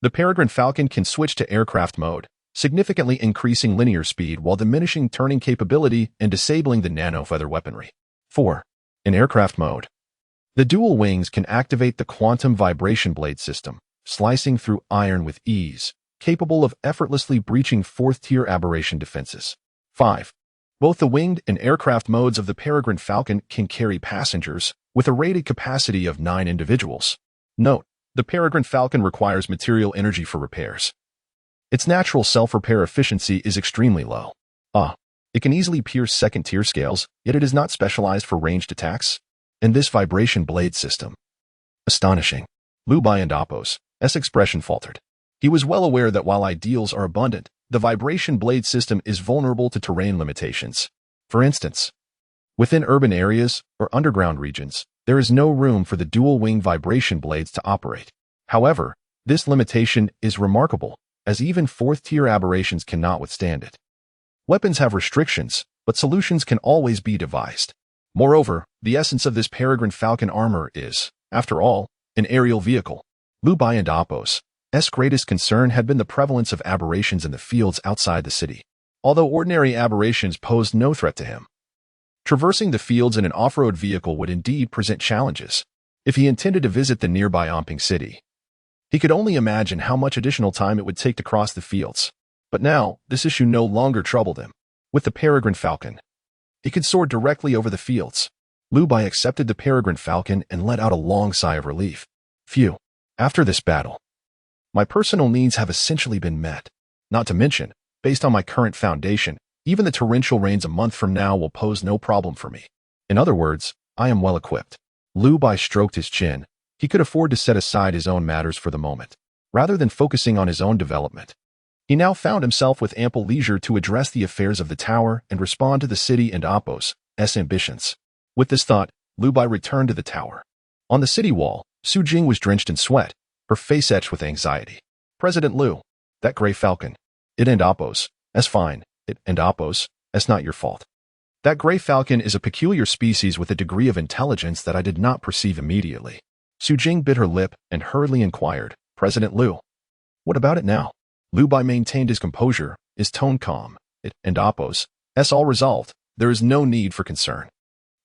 The Peregrine Falcon can switch to aircraft mode, significantly increasing linear speed while diminishing turning capability and disabling the nanofeather weaponry. 4. In aircraft mode, the dual wings can activate the quantum vibration blade system, slicing through iron with ease, capable of effortlessly breaching fourth-tier aberration defenses. 5. Both the winged and aircraft modes of the Peregrine Falcon can carry passengers, with a rated capacity of 9 individuals. Note, the Peregrine Falcon requires material energy for repairs. Its natural self-repair efficiency is extremely low. It can easily pierce second-tier scales, yet it is not specialized for ranged attacks. And this vibration blade system. Astonishing. Liu Bai and Appo's expression faltered. He was well aware that while ideals are abundant, the vibration blade system is vulnerable to terrain limitations. For instance, within urban areas or underground regions, there is no room for the dual-wing vibration blades to operate. However, this limitation is remarkable, as even fourth-tier aberrations cannot withstand it. Weapons have restrictions, but solutions can always be devised. Moreover, the essence of this Peregrine Falcon armor is, after all, an aerial vehicle. Liu Bai and Appo's greatest concern had been the prevalence of aberrations in the fields outside the city, although ordinary aberrations posed no threat to him. Traversing the fields in an off-road vehicle would indeed present challenges. If he intended to visit the nearby Yongqing city, he could only imagine how much additional time it would take to cross the fields. But now, this issue no longer troubled him. With the Peregrine Falcon, he could soar directly over the fields. Liu Bai accepted the Peregrine Falcon and let out a long sigh of relief. Phew. After this battle, my personal needs have essentially been met. Not to mention, based on my current foundation, even the torrential rains a month from now will pose no problem for me. In other words, I am well equipped. Liu Bai stroked his chin. He could afford to set aside his own matters for the moment, rather than focusing on his own development. He now found himself with ample leisure to address the affairs of the tower and respond to the city and Appo's ambitions. With this thought, Liu Bai returned to the tower. On the city wall, Su Jing was drenched in sweat, her face etched with anxiety. President Liu, that gray falcon, it and Appo's, fine, it and Appo's, not your fault. That gray falcon is a peculiar species with a degree of intelligence that I did not perceive immediately. Su Jing bit her lip and hurriedly inquired, President Liu, what about it now? Liu Bai maintained his composure, his tone calm. It and Appo's, all resolved. There is no need for concern.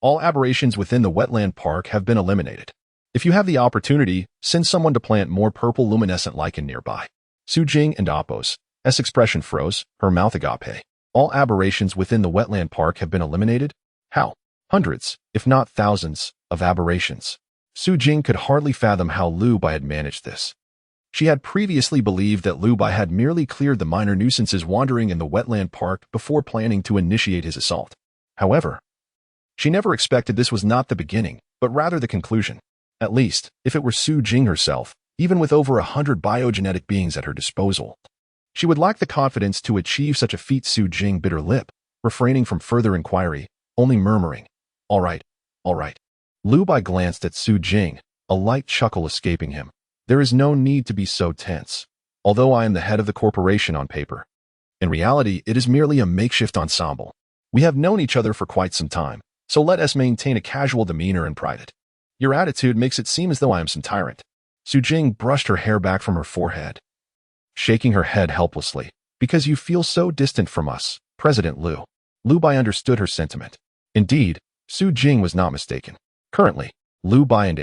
All aberrations within the wetland park have been eliminated. If you have the opportunity, send someone to plant more purple luminescent lichen nearby. Su Jing and Appos. S expression froze, her mouth agape. All aberrations within the wetland park have been eliminated? How? Hundreds, if not thousands, of aberrations. Su Jing could hardly fathom how Lu Bai had managed this. She had previously believed that Lu Bai had merely cleared the minor nuisances wandering in the wetland park before planning to initiate his assault. However, she never expected this was not the beginning, but rather the conclusion. At least, if it were Su Jing herself, even with over 100 biogenetic beings at her disposal. She would lack the confidence to achieve such a feat. Su Jing bit her lip, refraining from further inquiry, only murmuring, all right. Lu Bai glanced at Su Jing, a light chuckle escaping him. There is no need to be so tense. Although I am the head of the corporation on paper, in reality, it is merely a makeshift ensemble. We have known each other for quite some time, so let us maintain a casual demeanor and pride it. Your attitude makes it seem as though I am some tyrant. Su Jing brushed her hair back from her forehead, shaking her head helplessly. Because you feel so distant from us, President Lu. Lu Bai understood her sentiment. Indeed, Su Jing was not mistaken. Currently, Lu Bai and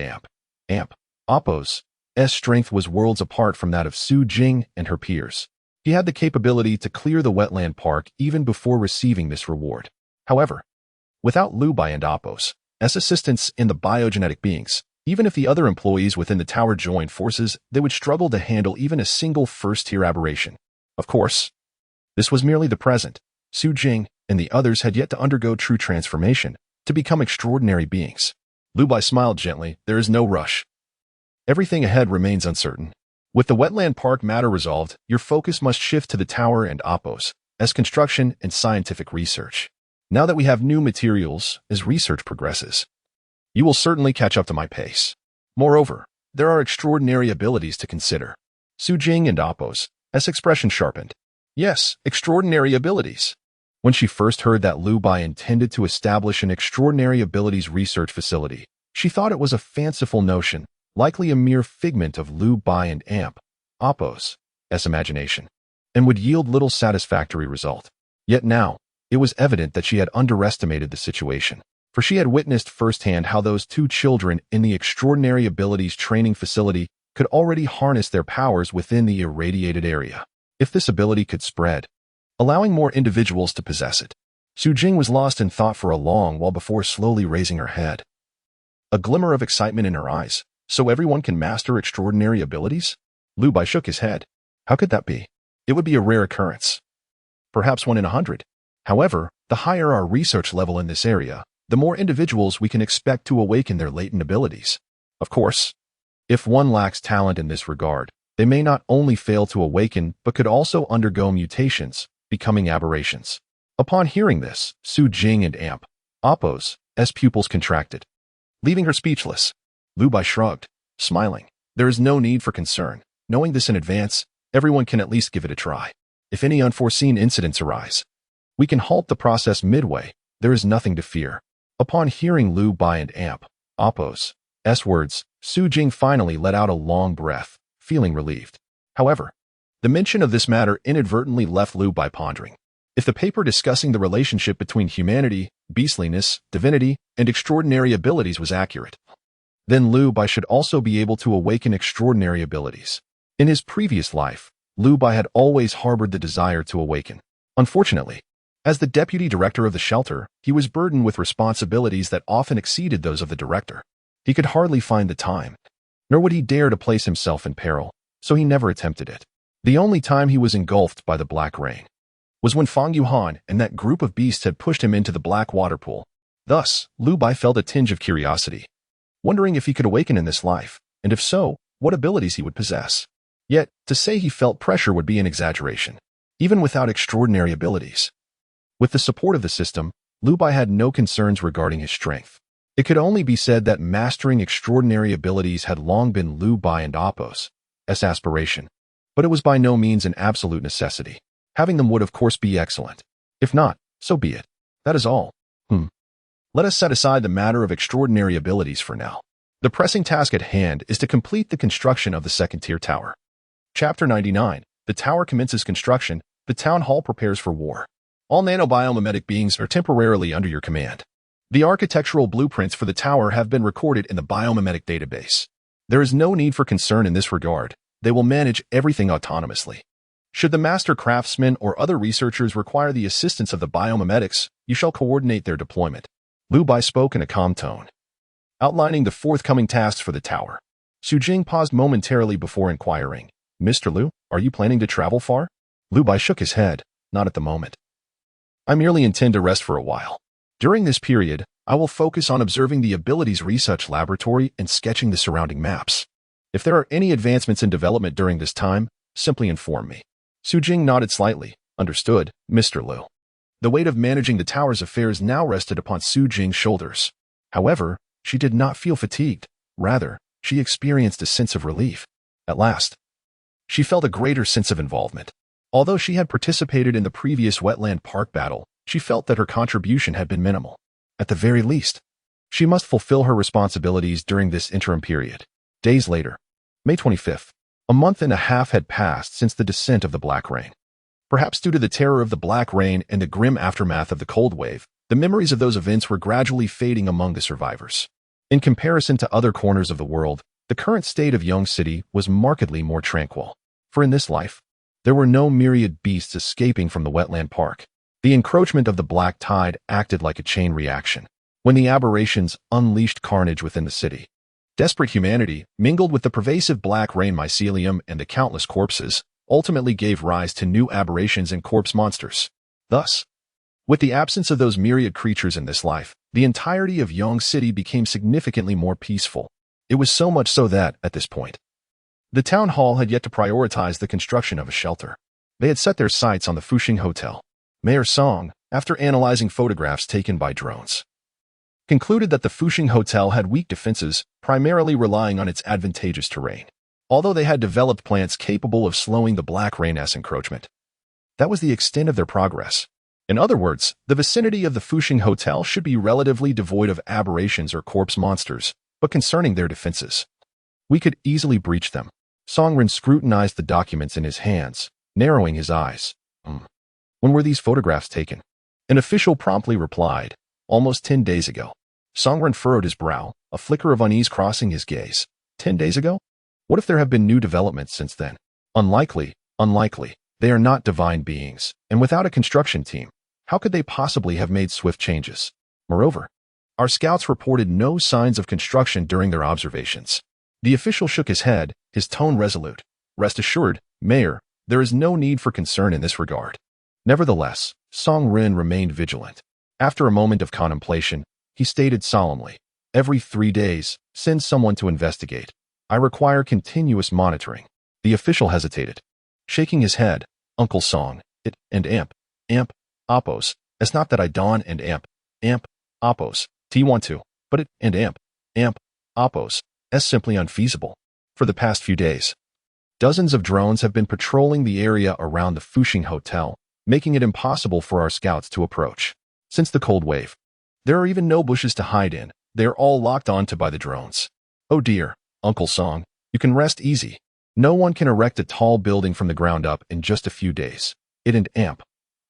Appos' strength was worlds apart from that of Su Jing and her peers. He had the capability to clear the wetland park even before receiving this reward. However, without Lu Bai and Appos' assistance in the biogenetic beings, even if the other employees within the tower joined forces, they would struggle to handle even a single first-tier aberration. Of course, this was merely the present. Su Jing and the others had yet to undergo true transformation, to become extraordinary beings. Lu Bai smiled gently. There is no rush. Everything ahead remains uncertain. With the wetland park matter resolved, your focus must shift to the tower and Appos' construction and scientific research. Now that we have new materials, as research progresses, you will certainly catch up to my pace. Moreover, there are extraordinary abilities to consider. Su Jing and Appos' expression sharpened. Yes, extraordinary abilities. When she first heard that Lu Bai intended to establish an extraordinary abilities research facility, she thought it was a fanciful notion, likely a mere figment of Lu Bai and Appos' imagination, and would yield little satisfactory result. Yet now, it was evident that she had underestimated the situation, for she had witnessed firsthand how those two children in the extraordinary abilities training facility could already harness their powers within the irradiated area. If this ability could spread, allowing more individuals to possess it. Su Jing was lost in thought for a long while before slowly raising her head. A glimmer of excitement in her eyes. So everyone can master extraordinary abilities? Lu Bai shook his head. How could that be? It would be a rare occurrence. Perhaps 1 in 100. However, the higher our research level in this area, the more individuals we can expect to awaken their latent abilities. Of course, if one lacks talent in this regard, they may not only fail to awaken but could also undergo mutations, becoming aberrations. Upon hearing this, Su Jing and Appos' pupils contracted, leaving her speechless. Lu Bai shrugged, smiling. There is no need for concern. Knowing this in advance, everyone can at least give it a try. If any unforeseen incidents arise, we can halt the process midway. There is nothing to fear. Upon hearing Lu Bai and Appos' words, Su Jing finally let out a long breath, feeling relieved. However, the mention of this matter inadvertently left Lu Bai pondering. If the paper discussing the relationship between humanity, beastliness, divinity, and extraordinary abilities was accurate, then Lu Bai should also be able to awaken extraordinary abilities. In his previous life, Lu Bai had always harbored the desire to awaken. Unfortunately, as the deputy director of the shelter, he was burdened with responsibilities that often exceeded those of the director. He could hardly find the time, nor would he dare to place himself in peril, so he never attempted it. The only time he was engulfed by the black rain was when Fang Yuhan and that group of beasts had pushed him into the black water pool. Thus, Lu Bai felt a tinge of curiosity, wondering if he could awaken in this life, and if so, what abilities he would possess. Yet, to say he felt pressure would be an exaggeration, even without extraordinary abilities. With the support of the system, Lu Bai had no concerns regarding his strength. It could only be said that mastering extraordinary abilities had long been Lu Bai and Appos' aspiration, but it was by no means an absolute necessity. Having them would of course be excellent. If not, so be it. That is all. Let us set aside the matter of extraordinary abilities for now. The pressing task at hand is to complete the construction of the second-tier tower. Chapter 99. The tower commences construction. The town hall prepares for war. All nanobiomimetic beings are temporarily under your command. The architectural blueprints for the tower have been recorded in the Biomimetic database. There is no need for concern in this regard. They will manage everything autonomously. Should the master craftsmen or other researchers require the assistance of the biomimetics, you shall coordinate their deployment. Liu Bai spoke in a calm tone, outlining the forthcoming tasks for the tower. Su Jing paused momentarily before inquiring, Mr. Liu, are you planning to travel far? Liu Bai shook his head, not at the moment. I merely intend to rest for a while. During this period, I will focus on observing the abilities research laboratory and sketching the surrounding maps. If there are any advancements in development during this time, simply inform me. Su Jing nodded slightly. Understood, Mr. Liu. The weight of managing the tower's affairs now rested upon Su Jing's shoulders. However, she did not feel fatigued. Rather, she experienced a sense of relief. At last, she felt a greater sense of involvement. Although she had participated in the previous wetland park battle, she felt that her contribution had been minimal. At the very least, she must fulfill her responsibilities during this interim period. Days later, May 25th, a month and a half had passed since the descent of the Black Rain. Perhaps due to the terror of the Black Rain and the grim aftermath of the cold wave, the memories of those events were gradually fading among the survivors. In comparison to other corners of the world, the current state of Yong City was markedly more tranquil. For in this life, there were no myriad beasts escaping from the wetland park. The encroachment of the black tide acted like a chain reaction. When the aberrations unleashed carnage within the city, desperate humanity, mingled with the pervasive black rain mycelium and the countless corpses, ultimately gave rise to new aberrations and corpse monsters. Thus, with the absence of those myriad creatures in this life, the entirety of Yong City became significantly more peaceful. It was so much so that, at this point, the town hall had yet to prioritize the construction of a shelter. They had set their sights on the Fuxing Hotel. Mayor Song, after analyzing photographs taken by drones, concluded that the Fuxing Hotel had weak defenses, primarily relying on its advantageous terrain. Although they had developed plants capable of slowing the Black Rain's encroachment, that was the extent of their progress. In other words, the vicinity of the Fuxing Hotel should be relatively devoid of aberrations or corpse monsters, but concerning their defenses, we could easily breach them. Songren scrutinized the documents in his hands, narrowing his eyes. When were these photographs taken? An official promptly replied, almost 10 days ago. Songren furrowed his brow, a flicker of unease crossing his gaze. 10 days ago? What if there have been new developments since then? Unlikely. They are not divine beings, and without a construction team, how could they possibly have made swift changes? Moreover, our scouts reported no signs of construction during their observations. The official shook his head, his tone resolute. Rest assured, Mayor, there is no need for concern in this regard. Nevertheless, Song Ren remained vigilant. After a moment of contemplation, he stated solemnly, every 3 days, send someone to investigate. I require continuous monitoring. The official hesitated, shaking his head. Uncle Song, it and amp, oppos. It's not that I don and amp, oppos. T want to, but it and amp, oppos. S simply unfeasible. For the past few days, dozens of drones have been patrolling the area around the Fuxing Hotel, making it impossible for our scouts to approach. Since the cold wave, there are even no bushes to hide in. They are all locked onto by the drones. Oh dear, Uncle Song, you can rest easy. No one can erect a tall building from the ground up in just a few days. It and amp,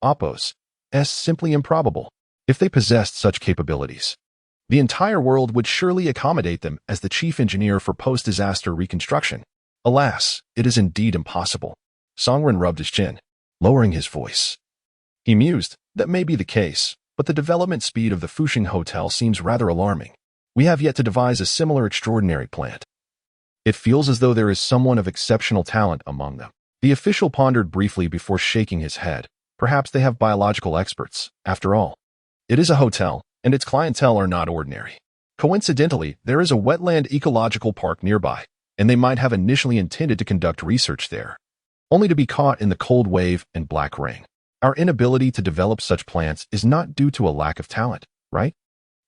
oppos, S simply improbable. If they possessed such capabilities, the entire world would surely accommodate them as the chief engineer for post-disaster reconstruction. Alas, it is indeed impossible. Songren rubbed his chin, lowering his voice. He mused, that may be the case, but the development speed of the Fuxing Hotel seems rather alarming. We have yet to devise a similar extraordinary plant. It feels as though there is someone of exceptional talent among them. The official pondered briefly before shaking his head. Perhaps they have biological experts, after all. It is a hotel, and its clientele are not ordinary. Coincidentally, there is a wetland ecological park nearby, and they might have initially intended to conduct research there, only to be caught in the cold wave and black rain. Our inability to develop such plants is not due to a lack of talent, right?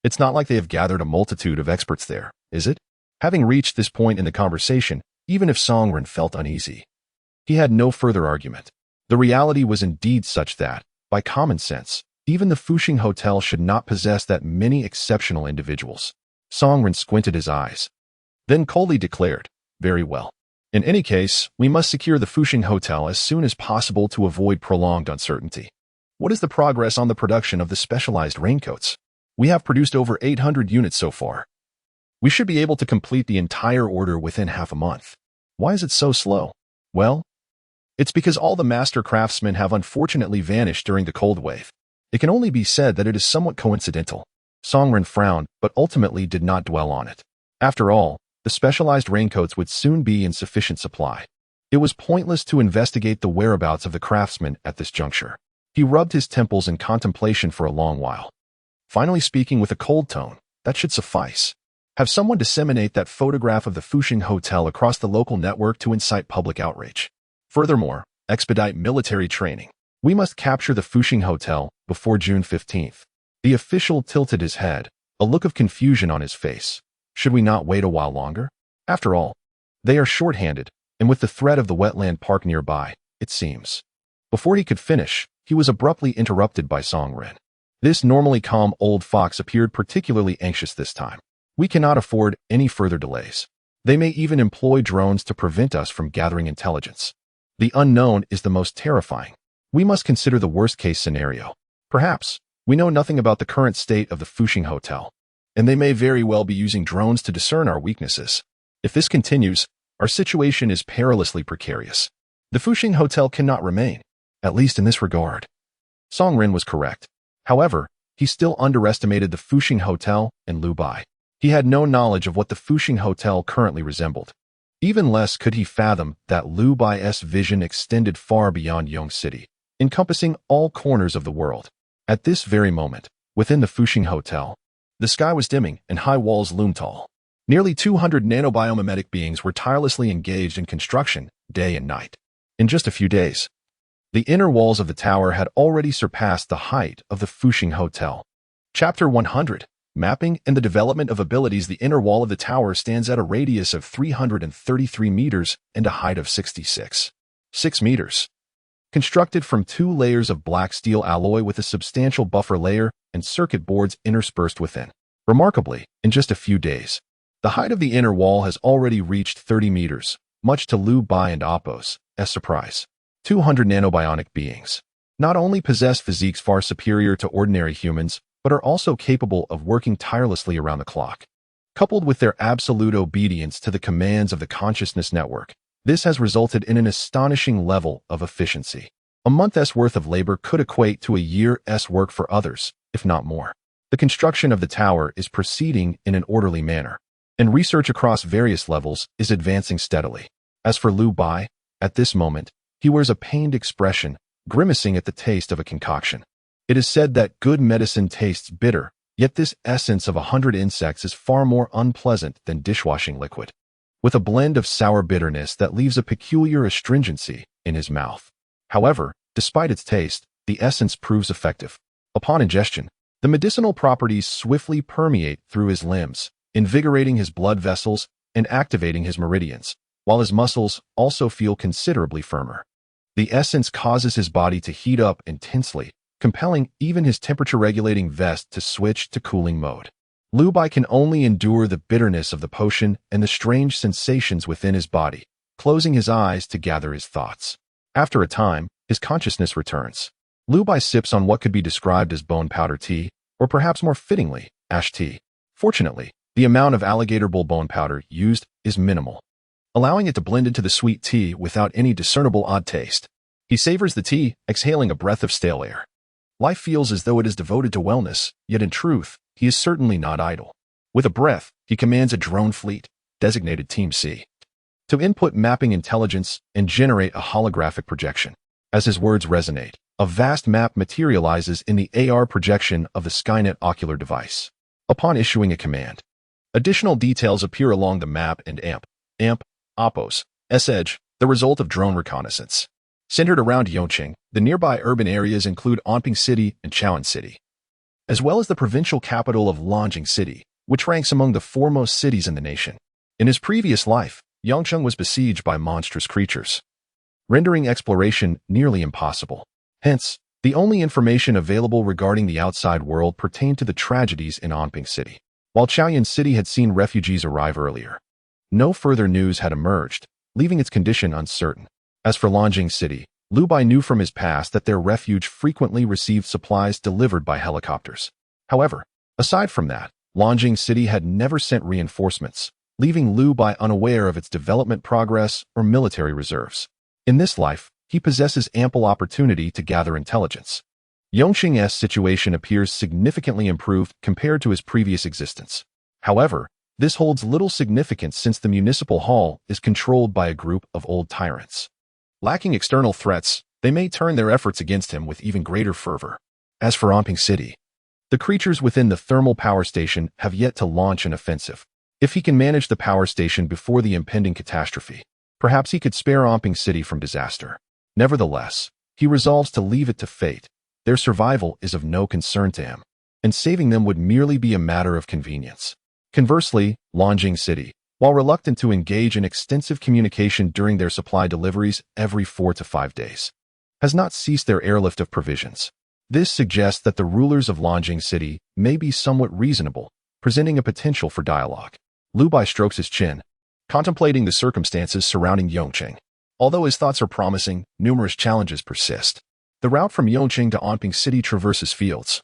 It's not like they have gathered a multitude of experts there, is it? Having reached this point in the conversation, even if Songren felt uneasy, he had no further argument. The reality was indeed such that, by common sense, even the Fuxing Hotel should not possess that many exceptional individuals. Songren squinted his eyes, then coldly declared, very well. In any case, we must secure the Fuxing Hotel as soon as possible to avoid prolonged uncertainty. What is the progress on the production of the specialized raincoats? We have produced over 800 units so far. We should be able to complete the entire order within half a month. Why is it so slow? Well, it's because all the master craftsmen have unfortunately vanished during the cold wave. It can only be said that it is somewhat coincidental. Songren frowned, but ultimately did not dwell on it. After all, the specialized raincoats would soon be in sufficient supply. It was pointless to investigate the whereabouts of the craftsmen at this juncture. He rubbed his temples in contemplation for a long while. Finally speaking with a cold tone, that should suffice. Have someone disseminate that photograph of the Fuxing Hotel across the local network to incite public outrage. Furthermore, expedite military training. We must capture the Fuxing Hotel before June 15th. The official tilted his head, a look of confusion on his face. Should we not wait a while longer? After all, they are short-handed, and with the threat of the wetland park nearby, it seems. Before he could finish, he was abruptly interrupted by Songren. This normally calm old fox appeared particularly anxious this time. We cannot afford any further delays. They may even employ drones to prevent us from gathering intelligence. The unknown is the most terrifying. We must consider the worst-case scenario. Perhaps, we know nothing about the current state of the Fuxing Hotel, and they may very well be using drones to discern our weaknesses. If this continues, our situation is perilously precarious. The Fuxing Hotel cannot remain, at least in this regard. Songren was correct. However, he still underestimated the Fuxing Hotel and Liu Bai. He had no knowledge of what the Fuxing Hotel currently resembled. Even less could he fathom that Liu Bai's vision extended far beyond Yongqing City, encompassing all corners of the world. At this very moment, within the Fuxing Hotel, the sky was dimming and high walls loomed tall. Nearly 200 nanobiomimetic beings were tirelessly engaged in construction, day and night. In just a few days, the inner walls of the tower had already surpassed the height of the Fuxing Hotel. Chapter 100. Mapping and the development of abilities. The inner wall of the tower stands at a radius of 333 meters and a height of 6 meters. Constructed from 2 layers of black steel alloy with a substantial buffer layer and circuit boards interspersed within. Remarkably, in just a few days, the height of the inner wall has already reached 30 meters, much to Liu Bai and Appo's surprise. 200 nanobionic beings not only possess physiques far superior to ordinary humans, but are also capable of working tirelessly around the clock. Coupled with their absolute obedience to the commands of the consciousness network, this has resulted in an astonishing level of efficiency. A month's worth of labor could equate to a year's work for others, if not more. The construction of the tower is proceeding in an orderly manner, and research across various levels is advancing steadily. As for Liu Bai, at this moment, he wears a pained expression, grimacing at the taste of a concoction. It is said that good medicine tastes bitter, yet this essence of 100 insects is far more unpleasant than dishwashing liquid, with a blend of sour bitterness that leaves a peculiar astringency in his mouth. However, despite its taste, the essence proves effective. Upon ingestion, the medicinal properties swiftly permeate through his limbs, invigorating his blood vessels and activating his meridians, while his muscles also feel considerably firmer. The essence causes his body to heat up intensely, compelling even his temperature-regulating vest to switch to cooling mode. Liu Bai can only endure the bitterness of the potion and the strange sensations within his body, closing his eyes to gather his thoughts. After a time, his consciousness returns. Liu Bai sips on what could be described as bone powder tea, or perhaps more fittingly, ash tea. Fortunately, the amount of alligator bull bone powder used is minimal, allowing it to blend into the sweet tea without any discernible odd taste. He savors the tea, exhaling a breath of stale air. Life feels as though it is devoted to wellness, yet in truth, he is certainly not idle. With a breath, he commands a drone fleet, designated Team C, to input mapping intelligence and generate a holographic projection. As his words resonate, a vast map materializes in the AR projection of the Skynet ocular device. Upon issuing a command, additional details appear along the map and Appo's edge, the result of drone reconnaissance. Centered around Yongqing, the nearby urban areas include Anping City and Chaoan City, as well as the provincial capital of Nanjing City, which ranks among the foremost cities in the nation. In his previous life, Yongcheng was besieged by monstrous creatures, rendering exploration nearly impossible. Hence, the only information available regarding the outside world pertained to the tragedies in Anping City. While Chaoan City had seen refugees arrive earlier, no further news had emerged, leaving its condition uncertain. As for Nanjing City, Liu Bai knew from his past that their refuge frequently received supplies delivered by helicopters. However, Aside from that, Yongcheng City had never sent reinforcements, leaving Liu Bai unaware of its development progress or military reserves. In this life, he possesses ample opportunity to gather intelligence. Yongqing's situation appears significantly improved compared to his previous existence. However, this holds little significance since the municipal hall is controlled by a group of old tyrants. Lacking external threats, they may turn their efforts against him with even greater fervor. As for Confronting City, the creatures within the thermal power station have yet to launch an offensive. If he can manage the power station before the impending catastrophe, perhaps he could spare Confronting City from disaster. Nevertheless, he resolves to leave it to fate. Their survival is of no concern to him, and saving them would merely be a matter of convenience. Conversely, Yongcheng City, while reluctant to engage in extensive communication during their supply deliveries every 4 to 5 days, has not ceased their airlift of provisions. This suggests that the rulers of Yongcheng City may be somewhat reasonable, presenting a potential for dialogue. Liu Bai strokes his chin, contemplating the circumstances surrounding Yongcheng. Although his thoughts are promising, numerous challenges persist. The route from Yongcheng to Confronting City traverses fields,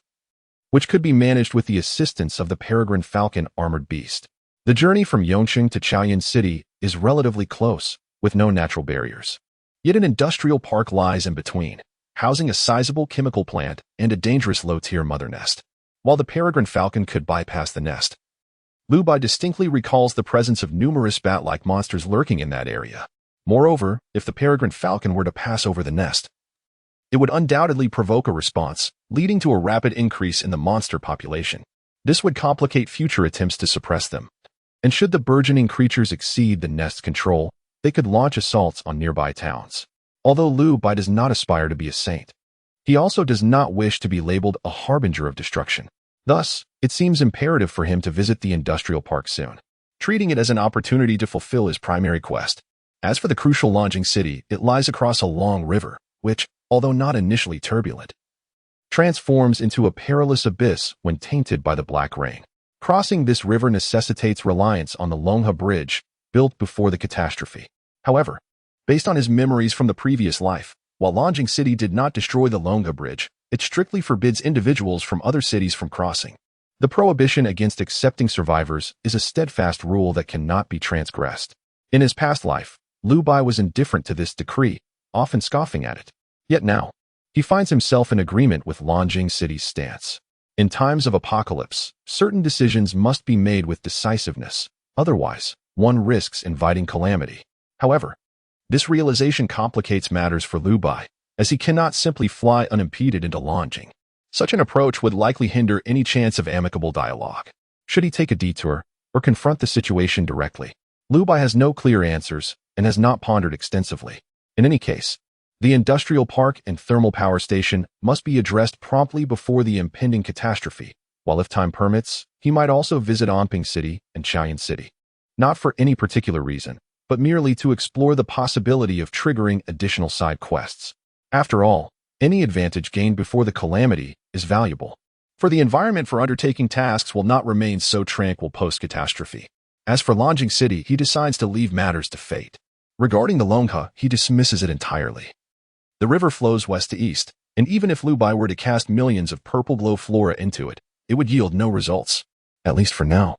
which could be managed with the assistance of the peregrine falcon armored beast. The journey from Yongcheng to Chaoyan City is relatively close, with no natural barriers. Yet an industrial park lies in between, housing a sizable chemical plant and a dangerous low-tier mother nest. While the peregrine falcon could bypass the nest, Liu Bai distinctly recalls the presence of numerous bat-like monsters lurking in that area. Moreover, if the peregrine falcon were to pass over the nest, it would undoubtedly provoke a response, leading to a rapid increase in the monster population. This would complicate future attempts to suppress them. And should the burgeoning creatures exceed the nest's control, they could launch assaults on nearby towns. Although Liu Bai does not aspire to be a saint, he also does not wish to be labeled a harbinger of destruction. Thus, it seems imperative for him to visit the industrial park soon, treating it as an opportunity to fulfill his primary quest. As for the crucial Yongcheng City, it lies across a long river, which, although not initially turbulent, transforms into a perilous abyss when tainted by the black rain. Crossing this river necessitates reliance on the Longha Bridge, built before the catastrophe. However, based on his memories from the previous life, while Yongcheng City did not destroy the Longha Bridge, it strictly forbids individuals from other cities from crossing. The prohibition against accepting survivors is a steadfast rule that cannot be transgressed. In his past life, Liu Bai was indifferent to this decree, often scoffing at it. Yet now, he finds himself in agreement with Yongcheng City's stance. In times of apocalypse, certain decisions must be made with decisiveness, otherwise, one risks inviting calamity. However, this realization complicates matters for Liu Bai, as he cannot simply fly unimpeded into Yongcheng. Such an approach would likely hinder any chance of amicable dialogue. Should he take a detour, or confront the situation directly? Liu Bai has no clear answers, and has not pondered extensively. In any case, the industrial park and thermal power station must be addressed promptly before the impending catastrophe, while if time permits, he might also visit Confronting City and Chaoyan City. Not for any particular reason, but merely to explore the possibility of triggering additional side quests. After all, any advantage gained before the calamity is valuable, for the environment for undertaking tasks will not remain so tranquil post-catastrophe. As for Yongcheng City, he decides to leave matters to fate. Regarding the Longha, he dismisses it entirely. The river flows west to east, and even if Liu Bai were to cast millions of purple glow flora into it, it would yield no results, at least for now.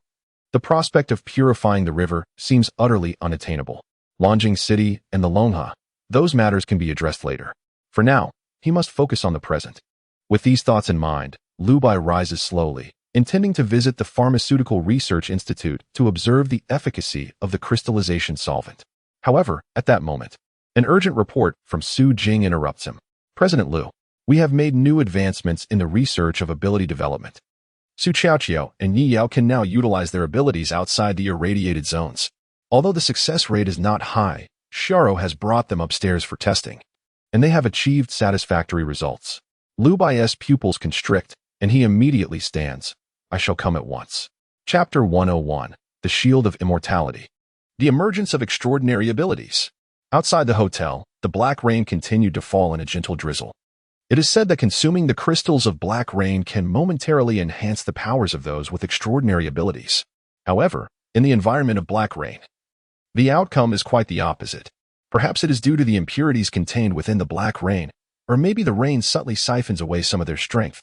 The prospect of purifying the river seems utterly unattainable. Yongcheng City and the Longha, those matters can be addressed later. For now, he must focus on the present. With these thoughts in mind, Liu Bai rises slowly, intending to visit the Pharmaceutical Research Institute to observe the efficacy of the crystallization solvent. However, at that moment, an urgent report from Su Jing interrupts him. President Liu, we have made new advancements in the research of ability development. Su Qiaoqiao and Yi Yao can now utilize their abilities outside the irradiated zones. Although the success rate is not high, Xiaro has brought them upstairs for testing, and they have achieved satisfactory results. Liu Bai's pupils constrict, and he immediately stands. I shall come at once. Chapter 101, The Shield of Immortality. The emergence of extraordinary abilities. Outside the hotel, the black rain continued to fall in a gentle drizzle. It is said that consuming the crystals of black rain can momentarily enhance the powers of those with extraordinary abilities. However, in the environment of black rain, the outcome is quite the opposite. Perhaps it is due to the impurities contained within the black rain, or maybe the rain subtly siphons away some of their strength.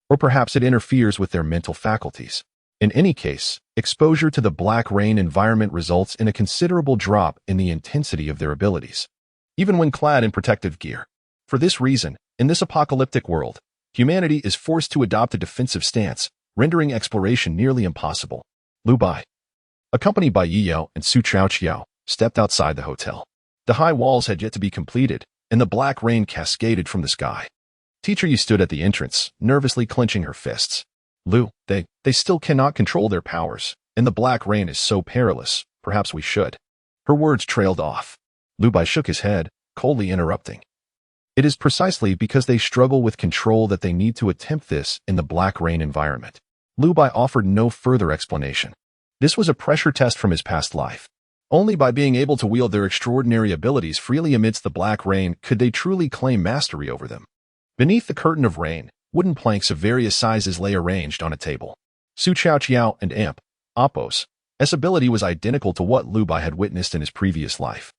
or perhaps it interferes with their mental faculties. In any case, exposure to the black rain environment results in a considerable drop in the intensity of their abilities, even when clad in protective gear. For this reason, in this apocalyptic world, humanity is forced to adopt a defensive stance, rendering exploration nearly impossible. Lu Bai, accompanied by Yi Yao and Su Chaoqiao, stepped outside the hotel. The high walls had yet to be completed, and the black rain cascaded from the sky. Teacher Yi stood at the entrance, nervously clenching her fists. Lu, they still cannot control their powers, and the black rain is so perilous, perhaps we should. Her words trailed off. Lu Bai shook his head, coldly interrupting. It is precisely because they struggle with control that they need to attempt this in the black rain environment. Lu Bai offered no further explanation. This was a pressure test from his past life. Only by being able to wield their extraordinary abilities freely amidst the black rain could they truly claim mastery over them. Beneath the curtain of rain, wooden planks of various sizes lay arranged on a table. Su Chaoqiao and Appos' ability was identical to what Lu Bai had witnessed in his previous life.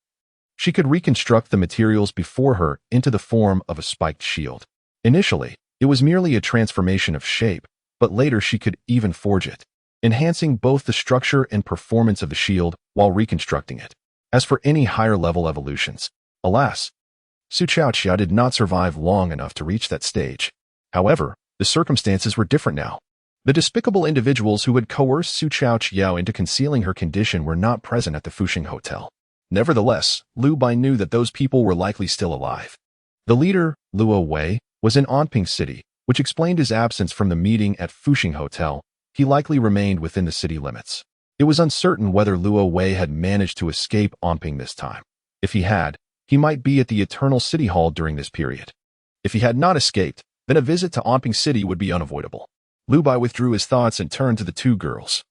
She could reconstruct the materials before her into the form of a spiked shield. Initially, it was merely a transformation of shape, but later she could even forge it, enhancing both the structure and performance of the shield while reconstructing it. As for any higher-level evolutions, alas, Su Chaoqiao did not survive long enough to reach that stage. However, the circumstances were different now. The despicable individuals who had coerced Su Chaoqiao into concealing her condition were not present at the Fuxing Hotel. Nevertheless, Lu Bai knew that those people were likely still alive. The leader, Luo Wei, was in Anping City, which explained his absence from the meeting at Fuxing Hotel. He likely remained within the city limits. It was uncertain whether Luo Wei had managed to escape Anping this time. If he had, he might be at the Eternal City Hall during this period. If he had not escaped, then a visit to Anping City would be unavoidable. Lu Bai withdrew his thoughts and turned to the two girls.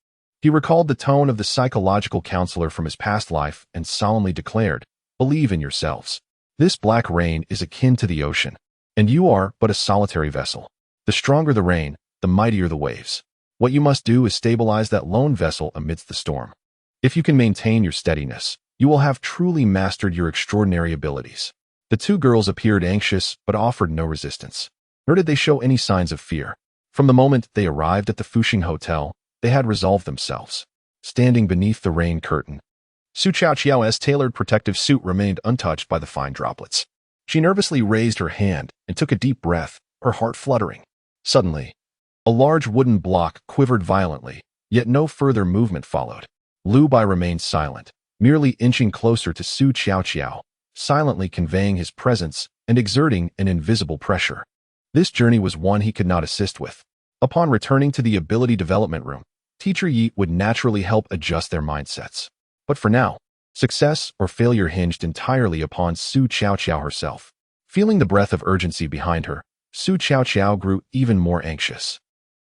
He recalled the tone of the psychological counselor from his past life and solemnly declared, "Believe in yourselves. This black rain is akin to the ocean, and you are but a solitary vessel. The stronger the rain, the mightier the waves. What you must do is stabilize that lone vessel amidst the storm. If you can maintain your steadiness, you will have truly mastered your extraordinary abilities." The two girls appeared anxious but offered no resistance, nor did they show any signs of fear. From the moment they arrived at the Fuxing Hotel, they had resolved themselves. Standing beneath the rain curtain, Su Chaoqiao's tailored protective suit remained untouched by the fine droplets. She nervously raised her hand and took a deep breath, her heart fluttering. Suddenly, a large wooden block quivered violently, yet no further movement followed. Lu Bai remained silent, merely inching closer to Su Chaoqiao, silently conveying his presence and exerting an invisible pressure. This journey was one he could not assist with. Upon returning to the ability development room, Teacher Yi would naturally help adjust their mindsets. But for now, success or failure hinged entirely upon Su Chaoqiao herself. Feeling the breath of urgency behind her, Su Chaoqiao grew even more anxious.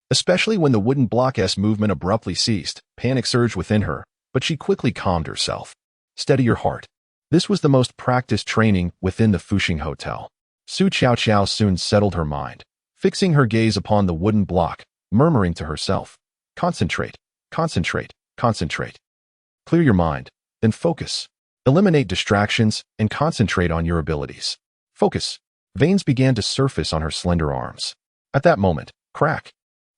Especially when the wooden block's movement abruptly ceased, panic surged within her, but she quickly calmed herself. Steady your heart. This was the most practiced training within the Fuxing Hotel. Su Chaoqiao soon settled her mind, fixing her gaze upon the wooden block, murmuring to herself, "Concentrate, concentrate, concentrate. Clear your mind, then focus. Eliminate distractions and concentrate on your abilities. Focus." Veins began to surface on her slender arms. At that moment, crack!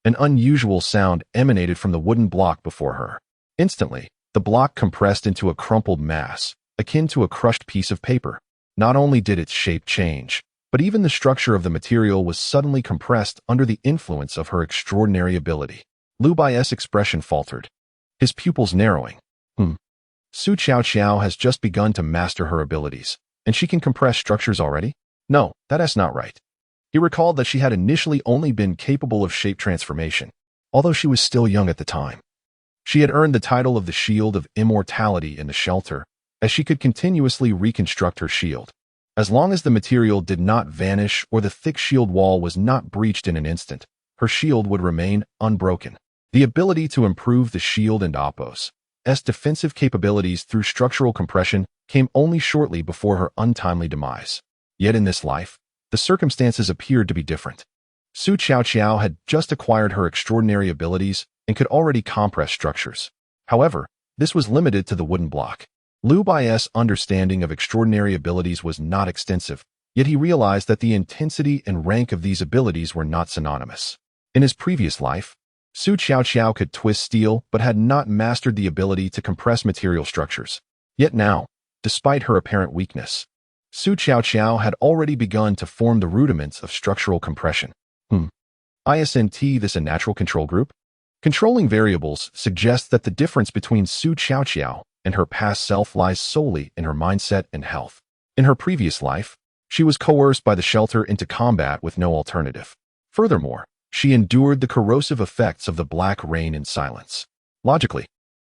An unusual sound emanated from the wooden block before her. Instantly, the block compressed into a crumpled mass, akin to a crushed piece of paper. Not only did its shape change, but even the structure of the material was suddenly compressed under the influence of her extraordinary ability. Lu Bai's expression faltered, his pupils narrowing. Su Chaoqiao has just begun to master her abilities, and she can compress structures already? No, that's not right. He recalled that she had initially only been capable of shape transformation, although she was still young at the time. She had earned the title of the Shield of Immortality in the shelter, as she could continuously reconstruct her shield. As long as the material did not vanish or the thick shield wall was not breached in an instant, her shield would remain unbroken. The ability to improve the shield and Appos' defensive capabilities through structural compression came only shortly before her untimely demise. Yet in this life, the circumstances appeared to be different. Su Chaoqiao had just acquired her extraordinary abilities and could already compress structures. However, this was limited to the wooden block. Lu Bai's understanding of extraordinary abilities was not extensive, yet he realized that the intensity and rank of these abilities were not synonymous. In his previous life, Su Qiaoqiao could twist steel but had not mastered the ability to compress material structures. Yet now, despite her apparent weakness, Su Qiaoqiao had already begun to form the rudiments of structural compression. Isn't this a natural control group? Controlling variables suggests that the difference between Su Qiaoqiao and her past self lies solely in her mindset and health. In her previous life, she was coerced by the shelter into combat with no alternative. Furthermore, she endured the corrosive effects of the black rain in silence. Logically,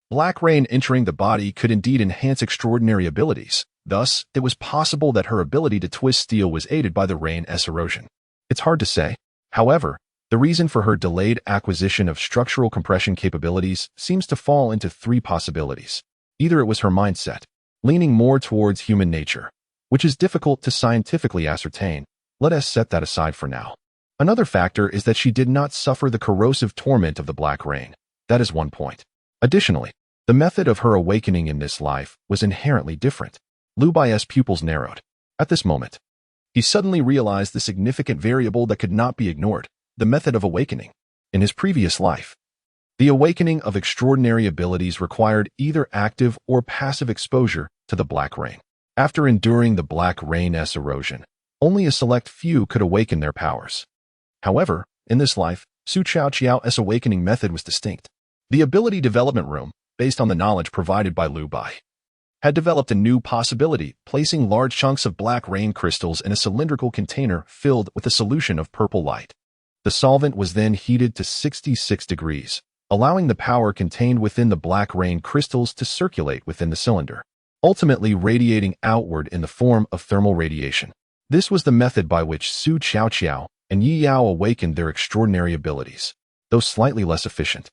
black rain entering the body could indeed enhance extraordinary abilities. Thus, it was possible that her ability to twist steel was aided by the rain's erosion. It's hard to say. However, the reason for her delayed acquisition of structural compression capabilities seems to fall into three possibilities. Either it was her mindset, leaning more towards human nature, which is difficult to scientifically ascertain. Let us set that aside for now. Another factor is that she did not suffer the corrosive torment of the black rain. That is one point. Additionally, the method of her awakening in this life was inherently different. Lu Bai's pupils narrowed. At this moment, he suddenly realized the significant variable that could not be ignored, the method of awakening. In his previous life, the awakening of extraordinary abilities required either active or passive exposure to the black rain. After enduring the black rain's erosion, only a select few could awaken their powers. However, in this life, Su Qiaoqiao's awakening method was distinct. The ability development room, based on the knowledge provided by Lu Bai, had developed a new possibility, placing large chunks of black rain crystals in a cylindrical container filled with a solution of purple light. The solvent was then heated to 66 degrees, allowing the power contained within the black rain crystals to circulate within the cylinder, ultimately radiating outward in the form of thermal radiation. This was the method by which Su Qiaoqiao and Yi Yao awakened their extraordinary abilities, though slightly less efficient.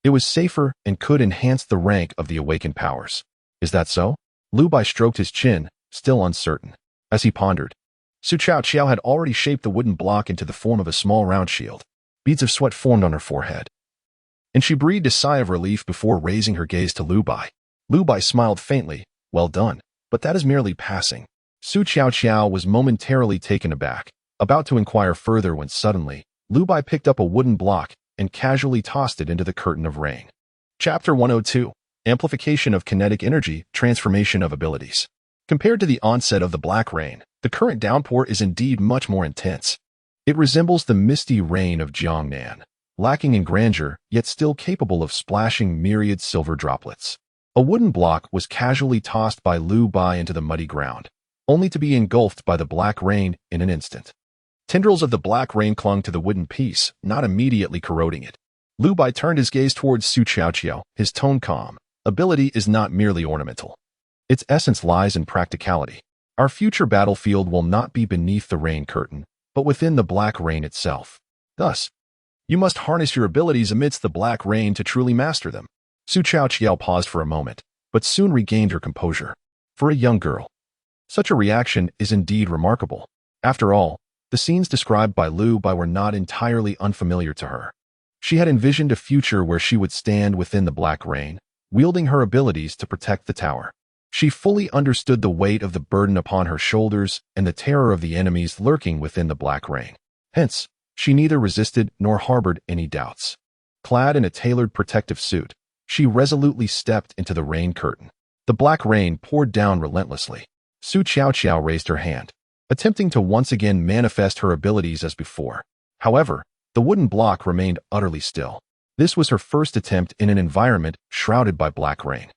It was safer and could enhance the rank of the awakened powers. Is that so? Lu Bai stroked his chin, still uncertain. As he pondered, Su Qiaoqiao had already shaped the wooden block into the form of a small round shield. Beads of sweat formed on her forehead, and she breathed a sigh of relief before raising her gaze to Lu Bai. Lu Bai smiled faintly. Well done, but that is merely passing. Su Qiaoqiao was momentarily taken aback, about to inquire further when suddenly, Lu Bai picked up a wooden block and casually tossed it into the curtain of rain. Chapter 102. Amplification of kinetic energy, transformation of abilities. Compared to the onset of the black rain, the current downpour is indeed much more intense. It resembles the misty rain of Jiangnan, lacking in grandeur, yet still capable of splashing myriad silver droplets. A wooden block was casually tossed by Lu Bai into the muddy ground, only to be engulfed by the black rain in an instant. Tendrils of the black rain clung to the wooden piece, not immediately corroding it. Lu Bai turned his gaze towards Su Qiaoqiao, his tone calm. Ability is not merely ornamental. Its essence lies in practicality. Our future battlefield will not be beneath the rain curtain, but within the black rain itself. Thus, you must harness your abilities amidst the black rain to truly master them. Su Qiaoqiao paused for a moment, but soon regained her composure. For a young girl, such a reaction is indeed remarkable. After all, the scenes described by Lu Bai were not entirely unfamiliar to her. She had envisioned a future where she would stand within the black rain, wielding her abilities to protect the tower. She fully understood the weight of the burden upon her shoulders and the terror of the enemies lurking within the black rain. Hence, she neither resisted nor harbored any doubts. Clad in a tailored protective suit, she resolutely stepped into the rain curtain. The black rain poured down relentlessly. Su Qiaoqiao raised her hand, attempting to once again manifest her abilities as before. However, the wooden block remained utterly still. This was her first attempt in an environment shrouded by black rain.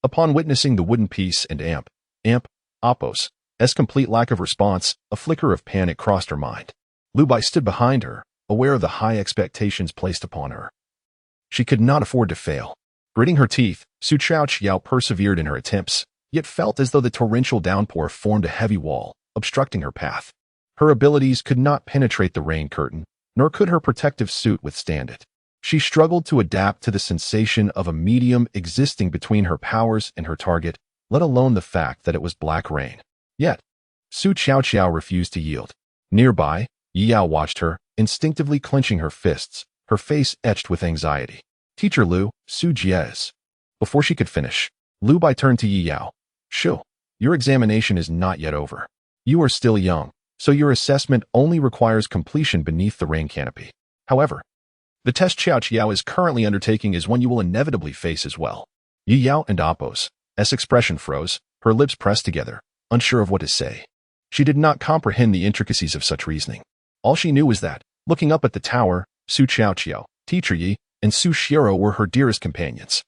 Upon witnessing the wooden piece and Oppos' complete lack of response, a flicker of panic crossed her mind. Lu Bai stood behind her, aware of the high expectations placed upon her. She could not afford to fail. Gritting her teeth, Su Qiaoqiao persevered in her attempts, yet felt as though the torrential downpour formed a heavy wall, obstructing her path. Her abilities could not penetrate the rain curtain, nor could her protective suit withstand it. She struggled to adapt to the sensation of a medium existing between her powers and her target, let alone the fact that it was black rain. Yet, Su Qiaoqiao refused to yield. Nearby, Yi Yao watched her, instinctively clenching her fists, her face etched with anxiety. Teacher Lu, Su Jiez. Before she could finish, Lu Bai turned to Yi Yao. Shu, your examination is not yet over. You are still young, so your assessment only requires completion beneath the rain canopy. However, The test Xiao Qiao is currently undertaking is one you will inevitably face as well. Yi Yao and Appo's expression froze, her lips pressed together, unsure of what to say. She did not comprehend the intricacies of such reasoning. All she knew was that, looking up at the tower, Su Qiao, Teacher Yi, and Su Xiao were her dearest companions.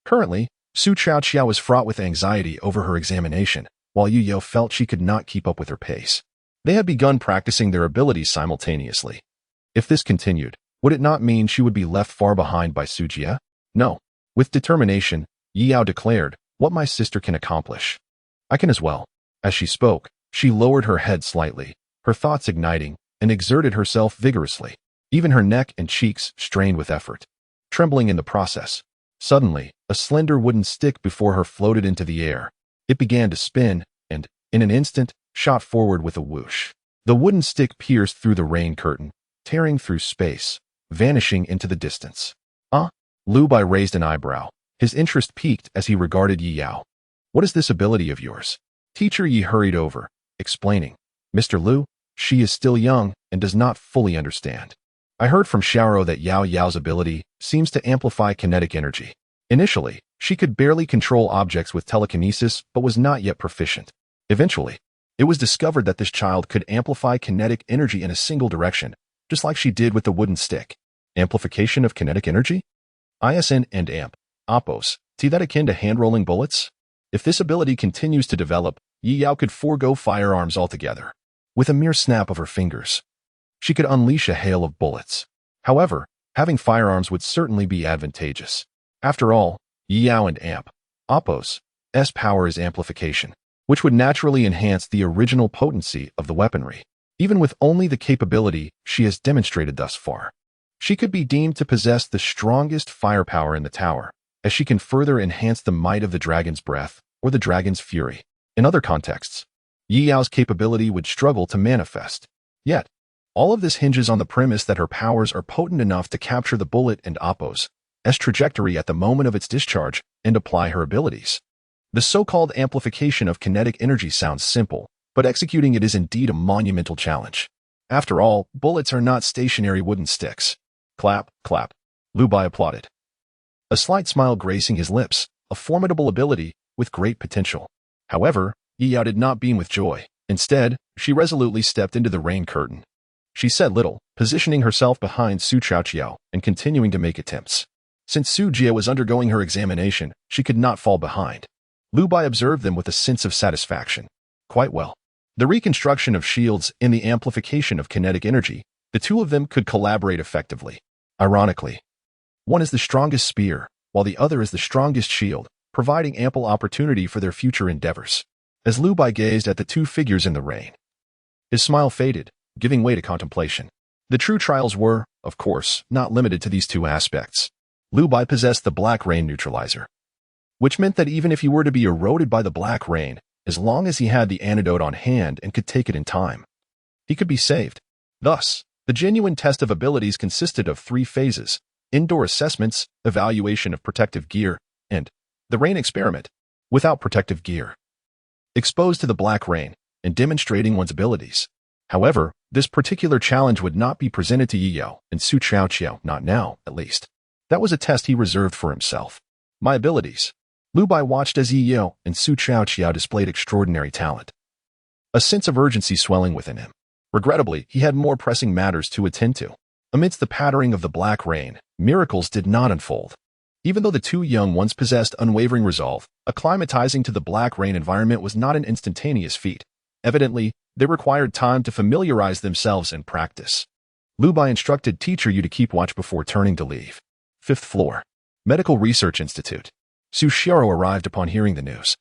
Currently, Su Qiao was fraught with anxiety over her examination, while Yu Yao felt she could not keep up with her pace. They had begun practicing their abilities simultaneously. If this continued, would it not mean she would be left far behind by Su Jia? No. With determination, Yi Yao declared, "What my sister can accomplish, I can as well." As she spoke, she lowered her head slightly, her thoughts igniting, and exerted herself vigorously. Even her neck and cheeks strained with effort, trembling in the process. Suddenly, a slender wooden stick before her floated into the air. It began to spin, and, in an instant, shot forward with a whoosh. The wooden stick pierced through the rain curtain, tearing through space, vanishing into the distance. Lu Bai raised an eyebrow. His interest piqued as he regarded Yi Yao. "What is this ability of yours?" Teacher Yi hurried over, explaining, "Mr. Lu, she is still young and does not fully understand. I heard from Xiaoro that Yao Yao's ability seems to amplify kinetic energy. Initially, she could barely control objects with telekinesis but was not yet proficient. Eventually, it was discovered that this child could amplify kinetic energy in a single direction, just like she did with the wooden stick. Amplification of kinetic energy? ISN and AMP. Oppos. See that akin to hand-rolling bullets? If this ability continues to develop, Yi Yao could forego firearms altogether. With a mere snap of her fingers, she could unleash a hail of bullets. However, having firearms would certainly be advantageous. After all, Yi Yao and AMP. Oppos. S power is amplification, which would naturally enhance the original potency of the weaponry. Even with only the capability she has demonstrated thus far, she could be deemed to possess the strongest firepower in the tower, as she can further enhance the might of the dragon's breath or the dragon's fury. In other contexts, Yi Yao's capability would struggle to manifest. Yet, all of this hinges on the premise that her powers are potent enough to capture the bullet and Oppo's trajectory at the moment of its discharge and apply her abilities. The so-called amplification of kinetic energy sounds simple, but executing it is indeed a monumental challenge. After all, bullets are not stationary wooden sticks. Clap, clap. Lu Bai applauded, a slight smile gracing his lips, a formidable ability with great potential. However, Yi Yao did not beam with joy. Instead, she resolutely stepped into the rain curtain. She said little, positioning herself behind Su Qiao and continuing to make attempts. Since Su Jia was undergoing her examination, she could not fall behind. Lu Bai observed them with a sense of satisfaction. Quite well. The reconstruction of shields and the amplification of kinetic energy, the two of them could collaborate effectively. Ironically, one is the strongest spear, while the other is the strongest shield, providing ample opportunity for their future endeavors. As Lu Bai gazed at the two figures in the rain, his smile faded, giving way to contemplation. The true trials were, of course, not limited to these two aspects. Lu Bai possessed the black rain neutralizer, which meant that even if he were to be eroded by the black rain, as long as he had the antidote on hand and could take it in time, he could be saved. Thus, the genuine test of abilities consisted of 3 phases: indoor assessments, evaluation of protective gear, and the rain experiment, without protective gear, exposed to the black rain, and demonstrating one's abilities. However, this particular challenge would not be presented to Yi Yao and Su Qiao, not now, at least. That was a test he reserved for himself. My abilities. Lu Bai watched as Yi Yao and Su Qiao displayed extraordinary talent, a sense of urgency swelling within him. Regrettably, he had more pressing matters to attend to. Amidst the pattering of the black rain, miracles did not unfold. Even though the two young ones possessed unwavering resolve, acclimatizing to the black rain environment was not an instantaneous feat. Evidently, they required time to familiarize themselves and practice. Lu Bai instructed Teacher Yu to keep watch before turning to leave. 5th floor. Medical Research Institute. Su Xiao arrived upon hearing the news,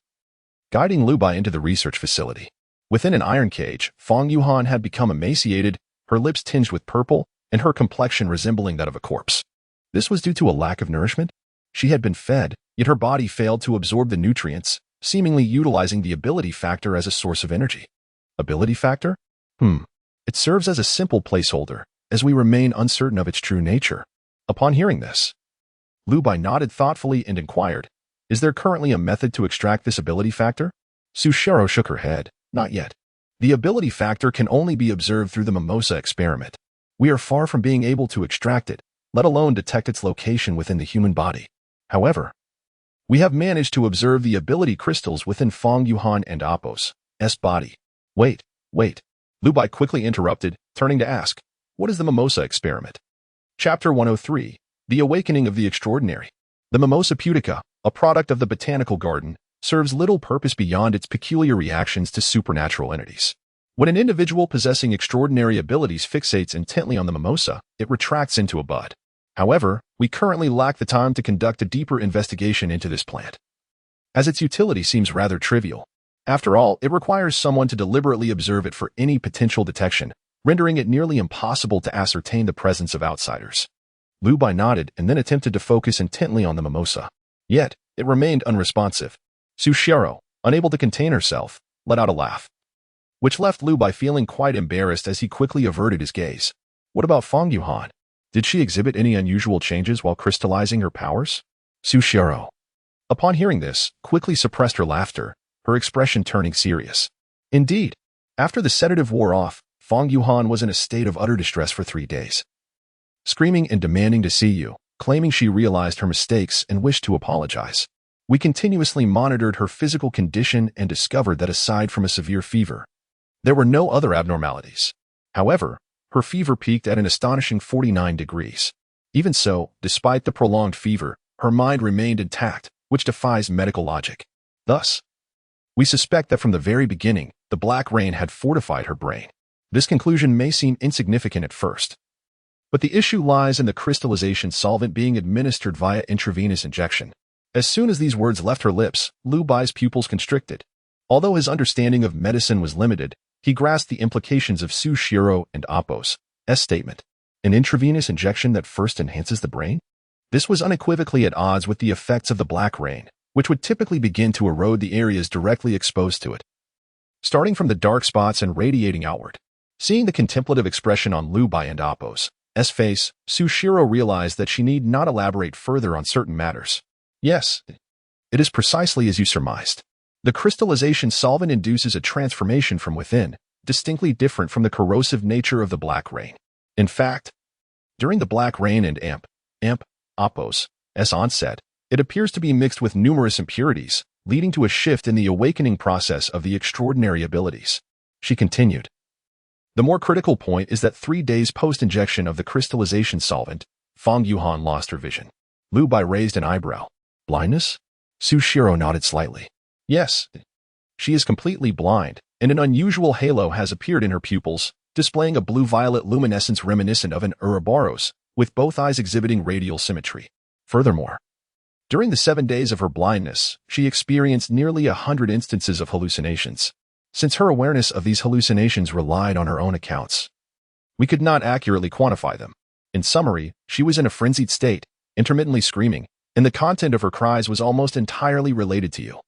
guiding Lu Bai into the research facility. Within an iron cage, Fong Yuhan had become emaciated, her lips tinged with purple, and her complexion resembling that of a corpse. This was due to a lack of nourishment. She had been fed, yet her body failed to absorb the nutrients, seemingly utilizing the ability factor as a source of energy. Ability factor? It serves as a simple placeholder, as we remain uncertain of its true nature. Upon hearing this, Lu Bai nodded thoughtfully and inquired, "Is there currently a method to extract this ability factor?" Su Xiao shook her head. "Not yet. The ability factor can only be observed through the mimosa experiment. We are far from being able to extract it, let alone detect its location within the human body. However, we have managed to observe the ability crystals within Fong Yuhan and Apos' body. Wait. Lu Bai quickly interrupted, turning to ask, what is the mimosa experiment? Chapter 103, The Awakening of the Extraordinary. The mimosa pudica, a product of the botanical garden, serves little purpose beyond its peculiar reactions to supernatural entities. When an individual possessing extraordinary abilities fixates intently on the mimosa, it retracts into a bud. However, we currently lack the time to conduct a deeper investigation into this plant, as its utility seems rather trivial. After all, it requires someone to deliberately observe it for any potential detection, rendering it nearly impossible to ascertain the presence of outsiders. Lu Bai nodded and then attempted to focus intently on the mimosa. Yet, it remained unresponsive. Su Xiao, unable to contain herself, let out a laugh, which left Lu Bai feeling quite embarrassed as he quickly averted his gaze. What about Fong Yuhan? Did she exhibit any unusual changes while crystallizing her powers? Su Xiao, upon hearing this, quickly suppressed her laughter, her expression turning serious. Indeed, after the sedative wore off, Fong Yuhan was in a state of utter distress for 3 days, screaming and demanding to see you, claiming she realized her mistakes and wished to apologize. We continuously monitored her physical condition and discovered that aside from a severe fever, there were no other abnormalities. However, her fever peaked at an astonishing 49 degrees. Even so, despite the prolonged fever, her mind remained intact, which defies medical logic. Thus, we suspect that from the very beginning, the black rain had fortified her brain. This conclusion may seem insignificant at first, but the issue lies in the crystallization solvent being administered via intravenous injection. As soon as these words left her lips, Lu Bai's pupils constricted. Although his understanding of medicine was limited, he grasped the implications of Su Xiao and Apos' statement. An intravenous injection that first enhances the brain? This was unequivocally at odds with the effects of the black rain, which would typically begin to erode the areas directly exposed to it, starting from the dark spots and radiating outward. Seeing the contemplative expression on Lu Bai and Apos' face, Su Xiao realized that she need not elaborate further on certain matters. Yes, it is precisely as you surmised. The crystallization solvent induces a transformation from within, distinctly different from the corrosive nature of the black rain. In fact, during the black rain and Apos' onset, it appears to be mixed with numerous impurities, leading to a shift in the awakening process of the extraordinary abilities. She continued. The more critical point is that 3 days post-injection of the crystallization solvent, Fong Yuhan lost her vision. Lu Bai raised an eyebrow. Blindness? Su Xiao nodded slightly. Yes, she is completely blind, and an unusual halo has appeared in her pupils, displaying a blue-violet luminescence reminiscent of an Ouroboros, with both eyes exhibiting radial symmetry. Furthermore, during the 7 days of her blindness, she experienced nearly 100 instances of hallucinations. Since her awareness of these hallucinations relied on her own accounts, we could not accurately quantify them. In summary, she was in a frenzied state, intermittently screaming, and the content of her cries was almost entirely related to you.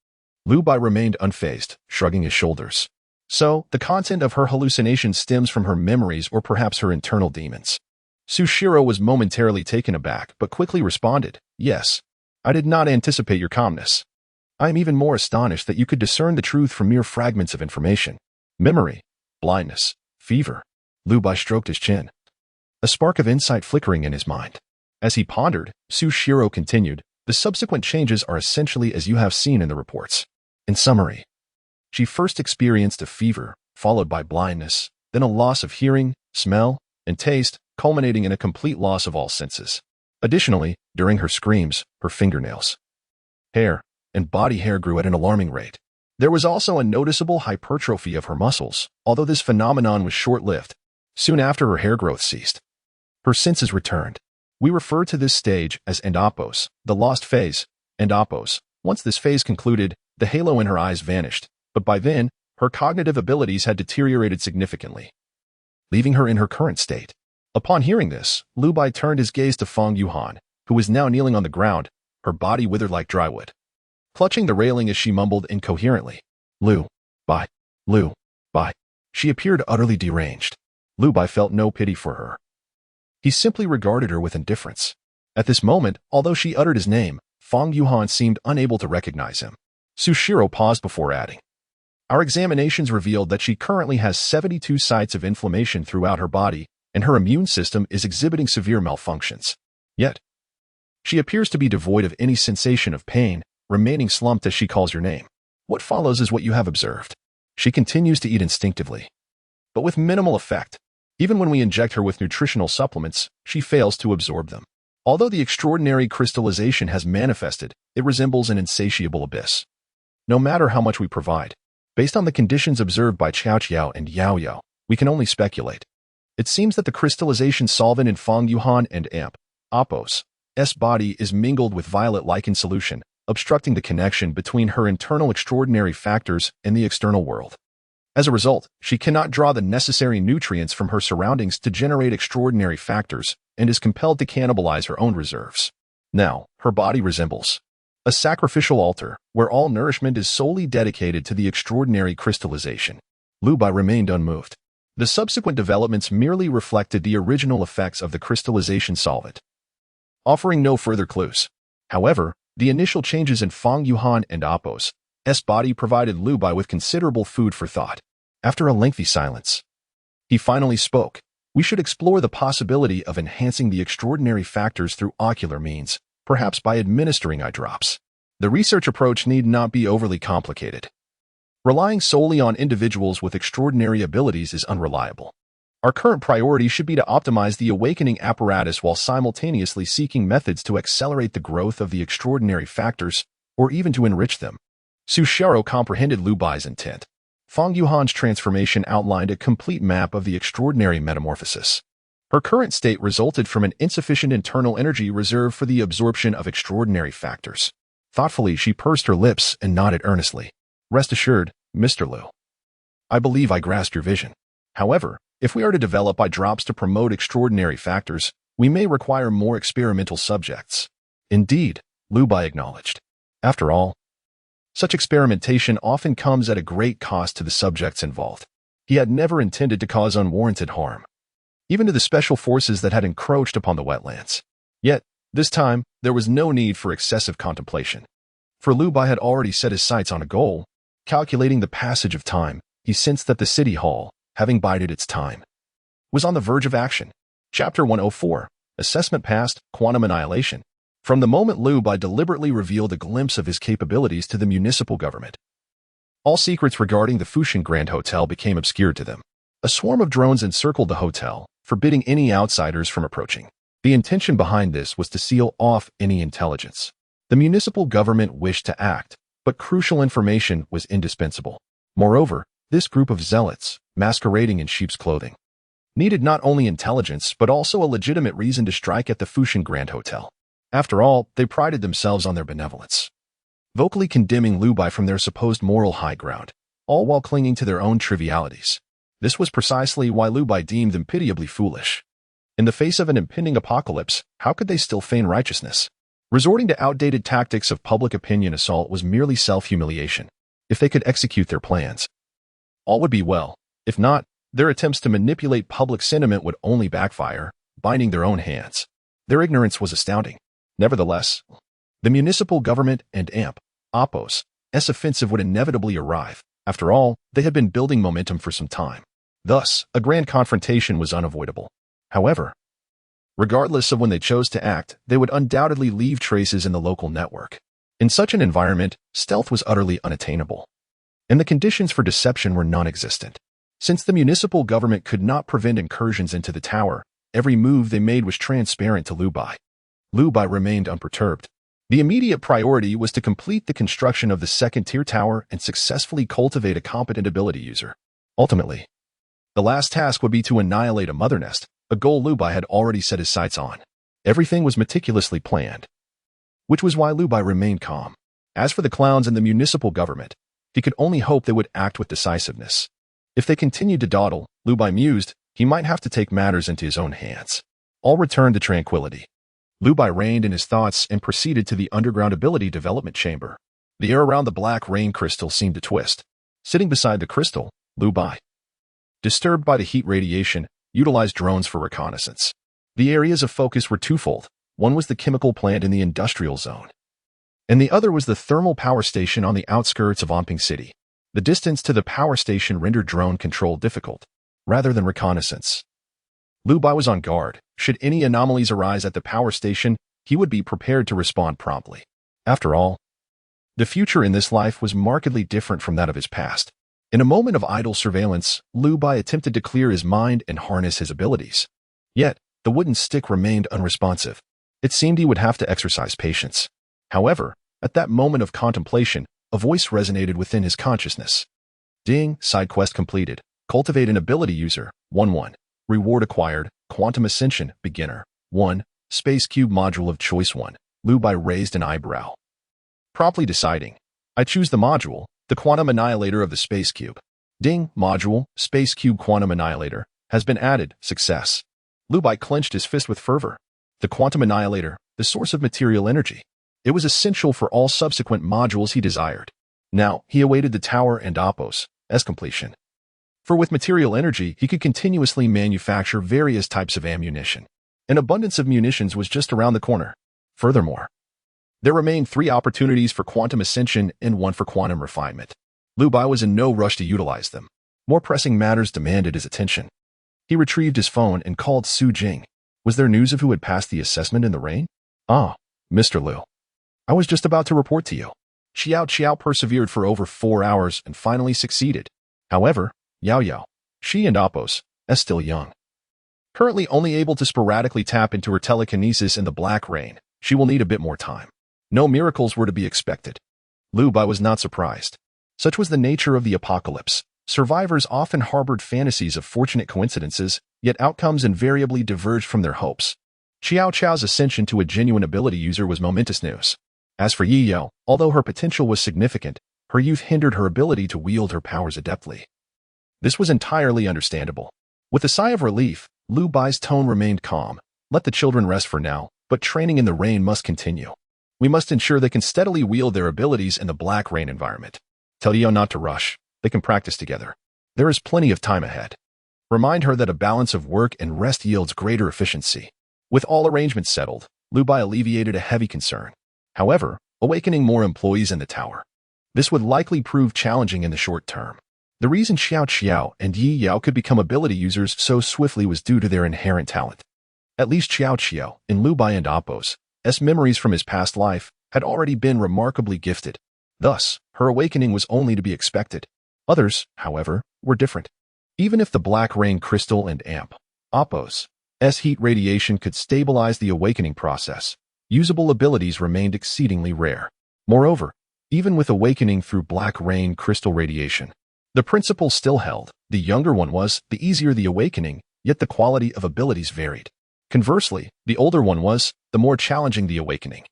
Lu Bai remained unfazed, shrugging his shoulders. So, the content of her hallucinations stems from her memories or perhaps her internal demons. Su Xiao was momentarily taken aback, but quickly responded, Yes, I did not anticipate your calmness. I am even more astonished that you could discern the truth from mere fragments of information. Memory, blindness, fever. Lu Bai stroked his chin, a spark of insight flickering in his mind. As he pondered, Su Xiao continued, The subsequent changes are essentially as you have seen in the reports. In summary, she first experienced a fever, followed by blindness, then a loss of hearing, smell, and taste, culminating in a complete loss of all senses. Additionally, during her screams, her fingernails, hair, and body hair grew at an alarming rate. There was also a noticeable hypertrophy of her muscles, although this phenomenon was short-lived. Soon after her hair growth ceased, her senses returned. We refer to this stage as endopos, the lost phase. Endopos. Once this phase concluded, the halo in her eyes vanished, but by then, her cognitive abilities had deteriorated significantly, leaving her in her current state. Upon hearing this, Lu Bai turned his gaze to Fong Yuhan, who was now kneeling on the ground, her body withered like drywood, clutching the railing as she mumbled incoherently. Lu Bai. She appeared utterly deranged. Lu Bai felt no pity for her. He simply regarded her with indifference. At this moment, although she uttered his name, Fong Yuhan seemed unable to recognize him. Su Xiao paused before adding, Our examinations revealed that she currently has 72 sites of inflammation throughout her body, and her immune system is exhibiting severe malfunctions. Yet, she appears to be devoid of any sensation of pain, remaining slumped as she calls your name. What follows is what you have observed. She continues to eat instinctively, but with minimal effect. Even when we inject her with nutritional supplements, she fails to absorb them. Although the extraordinary crystallization has manifested, it resembles an insatiable abyss. No matter how much we provide, based on the conditions observed by Qiao Qiao and Yao Yao, we can only speculate. It seems that the crystallization solvent in Fang Yuhan and Amp, Apos, S body is mingled with violet lichen solution, obstructing the connection between her internal extraordinary factors and the external world. As a result, she cannot draw the necessary nutrients from her surroundings to generate extraordinary factors and is compelled to cannibalize her own reserves. Now, her body resembles a sacrificial altar where all nourishment is solely dedicated to the extraordinary crystallization. Lu Bai remained unmoved. The subsequent developments merely reflected the original effects of the crystallization solvent, offering no further clues. However, the initial changes in Fang Yuhan and Apos S body provided Lu Bai with considerable food for thought. After a lengthy silence, he finally spoke. We should explore the possibility of enhancing the extraordinary factors through ocular means, perhaps by administering eye drops. The research approach need not be overly complicated. Relying solely on individuals with extraordinary abilities is unreliable. Our current priority should be to optimize the awakening apparatus while simultaneously seeking methods to accelerate the growth of the extraordinary factors, or even to enrich them. Su Xiao comprehended Lu Bai's intent. Fang Yuhan's transformation outlined a complete map of the extraordinary metamorphosis. Her current state resulted from an insufficient internal energy reserved for the absorption of extraordinary factors. Thoughtfully, she pursed her lips and nodded earnestly. Rest assured, Mr. Lu. I believe I grasp your vision. However, if we are to develop eye drops to promote extraordinary factors, we may require more experimental subjects. Indeed, Lu Bai acknowledged. After all, such experimentation often comes at a great cost to the subjects involved. He had never intended to cause unwarranted harm, even to the special forces that had encroached upon the wetlands. Yet, this time, there was no need for excessive contemplation. For Lu Bai had already set his sights on a goal. Calculating the passage of time, he sensed that the city hall, having bided its time, was on the verge of action. Chapter 104, Assessment Passed, Quantum Annihilation. From the moment Lu Bai deliberately revealed a glimpse of his capabilities to the municipal government, all secrets regarding the Fushan Grand Hotel became obscured to them. A swarm of drones encircled the hotel, forbidding any outsiders from approaching. The intention behind this was to seal off any intelligence. The municipal government wished to act, but crucial information was indispensable. Moreover, this group of zealots, masquerading in sheep's clothing, needed not only intelligence but also a legitimate reason to strike at the Fushan Grand Hotel. After all, they prided themselves on their benevolence, vocally condemning Lu Bai from their supposed moral high ground, all while clinging to their own trivialities. This was precisely why Lu Bai deemed them pitiably foolish. In the face of an impending apocalypse, how could they still feign righteousness? Resorting to outdated tactics of public opinion assault was merely self-humiliation. If they could execute their plans, all would be well. If not, their attempts to manipulate public sentiment would only backfire, binding their own hands. Their ignorance was astounding. Nevertheless, the municipal government and AMP, Apos, S offensive would inevitably arrive. After all, they had been building momentum for some time. Thus, a grand confrontation was unavoidable. However, regardless of when they chose to act, they would undoubtedly leave traces in the local network. In such an environment, stealth was utterly unattainable, and the conditions for deception were non-existent. Since the municipal government could not prevent incursions into the tower, every move they made was transparent to Lu Bai. Lu Bai remained unperturbed. The immediate priority was to complete the construction of the second-tier tower and successfully cultivate a competent ability user. Ultimately, the last task would be to annihilate a mother nest, a goal Lu Bai had already set his sights on. Everything was meticulously planned, which was why Lu Bai remained calm. As for the clowns and the municipal government, he could only hope they would act with decisiveness. If they continued to dawdle, Lu Bai mused, he might have to take matters into his own hands. All returned to tranquility. Lu Bai reined in his thoughts and proceeded to the underground ability development chamber. The air around the black rain crystal seemed to twist. Sitting beside the crystal, Lu Bai, disturbed by the heat radiation, utilized drones for reconnaissance. The areas of focus were twofold. One was the chemical plant in the industrial zone, and the other was the thermal power station on the outskirts of Yongqing City. The distance to the power station rendered drone control difficult, rather than reconnaissance. Lu Bai was on guard. Should any anomalies arise at the power station, he would be prepared to respond promptly. After all, the future in this life was markedly different from that of his past. In a moment of idle surveillance, Lu Bai attempted to clear his mind and harness his abilities. Yet, the wooden stick remained unresponsive. It seemed he would have to exercise patience. However, at that moment of contemplation, a voice resonated within his consciousness. Ding, side quest completed. Cultivate an ability user. 1-1. Reward acquired. Quantum Ascension, beginner. 1. Space Cube module of choice 1. Lu Bai raised an eyebrow. Promptly deciding. I choose the module, the Quantum Annihilator of the Space Cube. Ding, module, Space Cube Quantum Annihilator, has been added. Success. Lu Bai clenched his fist with fervor. The Quantum Annihilator, the source of material energy. It was essential for all subsequent modules he desired. Now, he awaited the Tower and Appos' completion. For with material energy, he could continuously manufacture various types of ammunition. An abundance of munitions was just around the corner. Furthermore, there remained 3 opportunities for quantum ascension and 1 for quantum refinement. Lu Bai was in no rush to utilize them. More pressing matters demanded his attention. He retrieved his phone and called Su Jing. Was there news of who had passed the assessment in the rain? Ah, Mr. Liu. I was just about to report to you. Xiao persevered for over 4 hours and finally succeeded. However, Yao, she and Appos, still young. Currently only able to sporadically tap into her telekinesis in the black rain, she will need a bit more time. No miracles were to be expected. Lu Bai was not surprised. Such was the nature of the apocalypse. Survivors often harbored fantasies of fortunate coincidences, yet outcomes invariably diverged from their hopes. Xiao's ascension to a genuine ability user was momentous news. As for Yi Yao, although her potential was significant, her youth hindered her ability to wield her powers adeptly. This was entirely understandable. With a sigh of relief, Lu Bai's tone remained calm. Let the children rest for now, but training in the rain must continue. We must ensure they can steadily wield their abilities in the black rain environment. Tell Yao not to rush. They can practice together. There is plenty of time ahead. Remind her that a balance of work and rest yields greater efficiency. With all arrangements settled, Lu Bai alleviated a heavy concern. However, awakening more employees in the tower. This would likely prove challenging in the short term. The reason Xiao and Yi Yao could become ability users so swiftly was due to their inherent talent. At least Xiao, in Lu Bai and Appos' memories from his past life, had already been remarkably gifted. Thus, her awakening was only to be expected. Others, however, were different. Even if the black rain crystal and Appos' heat radiation could stabilize the awakening process, usable abilities remained exceedingly rare. Moreover, even with awakening through black rain crystal radiation, the principle still held. The younger one was, the easier the awakening, yet the quality of abilities varied. Conversely, the older one was, the more challenging the awakening.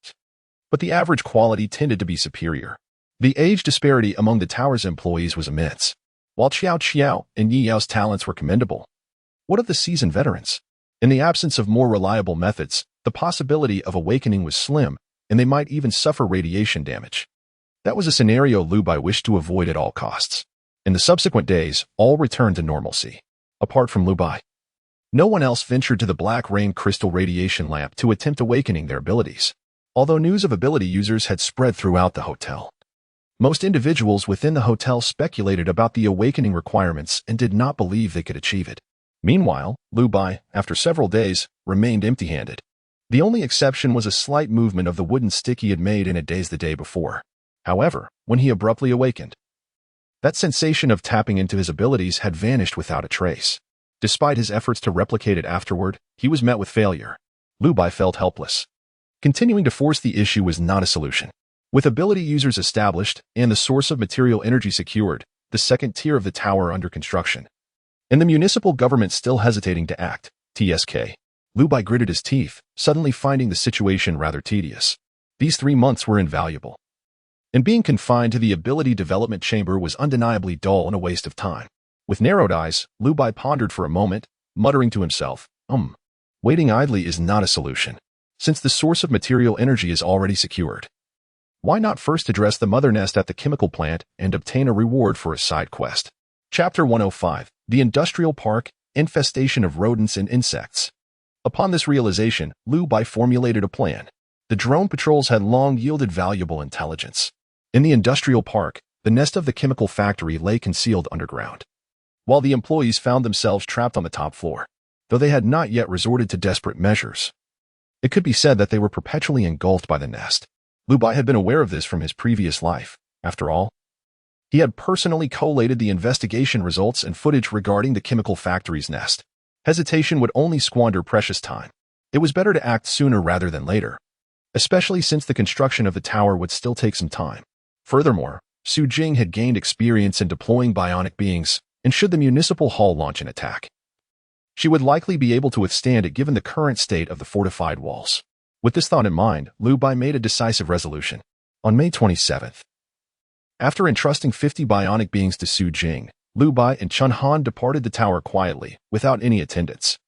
But the average quality tended to be superior. The age disparity among the tower's employees was immense. While Xiao and Yi Yao's talents were commendable, what of the seasoned veterans? In the absence of more reliable methods, the possibility of awakening was slim, and they might even suffer radiation damage. That was a scenario Lu Bai wished to avoid at all costs. In the subsequent days, all returned to normalcy. Apart from Lu Bai, no one else ventured to the black rain crystal radiation lamp to attempt awakening their abilities. Although news of ability users had spread throughout the hotel, most individuals within the hotel speculated about the awakening requirements and did not believe they could achieve it. Meanwhile, Lu Bai, after several days, remained empty-handed. The only exception was a slight movement of the wooden stick he had made in a daze the day before. However, when he abruptly awakened, that sensation of tapping into his abilities had vanished without a trace. Despite his efforts to replicate it afterward, he was met with failure. Lu Bai felt helpless. Continuing to force the issue was not a solution. With ability users established and the source of material energy secured, the second tier of the tower under construction, and the municipal government still hesitating to act, Lu Bai gritted his teeth, suddenly finding the situation rather tedious. These 3 months were invaluable. And being confined to the ability development chamber was undeniably dull and a waste of time. With narrowed eyes, Lu Bai pondered for a moment, muttering to himself, waiting idly is not a solution. Since the source of material energy is already secured, why not first address the mother nest at the chemical plant and obtain a reward for a side quest? Chapter 105, The Industrial Park, Infestation of Rodents and Insects. Upon this realization, Lu Bai formulated a plan. The drone patrols had long yielded valuable intelligence. In the industrial park, the nest of the chemical factory lay concealed underground, while the employees found themselves trapped on the top floor. though they had not yet resorted to desperate measures. It could be said that they were perpetually engulfed by the nest. Lu Bai had been aware of this from his previous life. After all, he had personally collated the investigation results and footage regarding the chemical factory's nest. Hesitation would only squander precious time. It was better to act sooner rather than later, especially since the construction of the tower would still take some time. Furthermore, Su Jing had gained experience in deploying bionic beings, and should the municipal hall launch an attack, she would likely be able to withstand it given the current state of the fortified walls. With this thought in mind, Lu Bai made a decisive resolution. On May 27th, after entrusting 50 bionic beings to Su Jing, Lu Bai and Chun Han departed the tower quietly, without any attendants.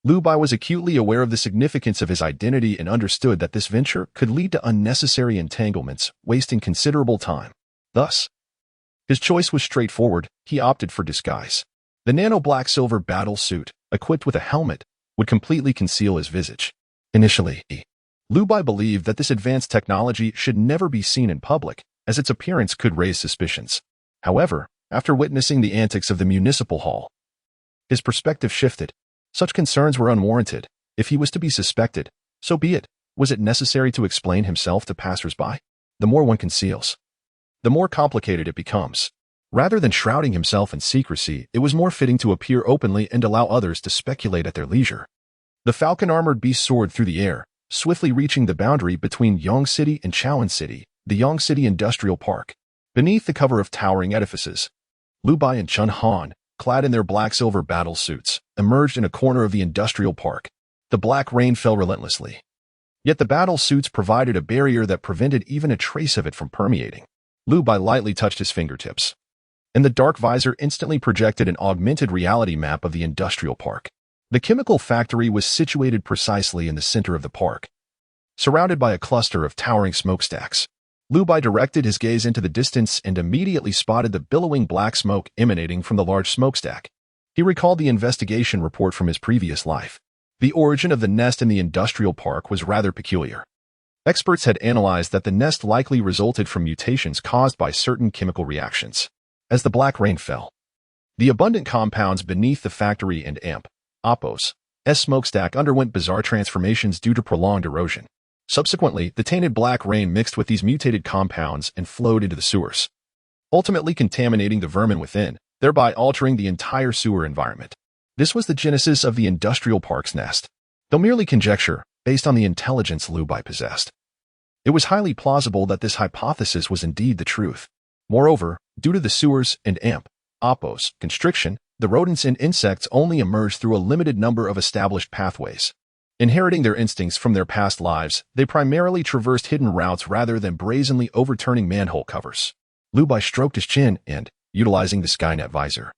Lu Bai was acutely aware of the significance of his identity and understood that this venture could lead to unnecessary entanglements, wasting considerable time. Thus, his choice was straightforward. He opted for disguise. The nano-black-silver battle suit, equipped with a helmet, would completely conceal his visage. Initially, Lu Bai believed that this advanced technology should never be seen in public, as its appearance could raise suspicions. However, after witnessing the antics of the municipal hall, his perspective shifted. Such concerns were unwarranted. If he was to be suspected, so be it. Was it necessary to explain himself to passers-by? The more one conceals, the more complicated it becomes. Rather than shrouding himself in secrecy, it was more fitting to appear openly and allow others to speculate at their leisure. The falcon-armored beast soared through the air, swiftly reaching the boundary between Yong City and Chaoan City, the Yong City Industrial Park. Beneath the cover of towering edifices, Lu Bai and Chun Han, clad in their black-silver battle suits, emerged in a corner of the industrial park. The black rain fell relentlessly. Yet the battle suits provided a barrier that prevented even a trace of it from permeating. Lu Bai lightly touched his fingertips, and the dark visor instantly projected an augmented reality map of the industrial park. The chemical factory was situated precisely in the center of the park, surrounded by a cluster of towering smokestacks. Lu Bai directed his gaze into the distance and immediately spotted the billowing black smoke emanating from the large smokestack. He recalled the investigation report from his previous life. The origin of the nest in the industrial park was rather peculiar. Experts had analyzed that the nest likely resulted from mutations caused by certain chemical reactions. As the black rain fell, the abundant compounds beneath the factory and Appos' smokestack underwent bizarre transformations due to prolonged erosion. Subsequently, the tainted black rain mixed with these mutated compounds and flowed into the sewers, ultimately contaminating the vermin within, thereby altering the entire sewer environment. This was the genesis of the industrial park's nest. Though merely conjecture, based on the intelligence Lu Bai possessed, it was highly plausible that this hypothesis was indeed the truth. Moreover, due to the sewers and Appos' constriction, the rodents and insects only emerged through a limited number of established pathways. Inheriting their instincts from their past lives, they primarily traversed hidden routes rather than brazenly overturning manhole covers. Lu Bai stroked his chin and, utilizing the Skynet visor,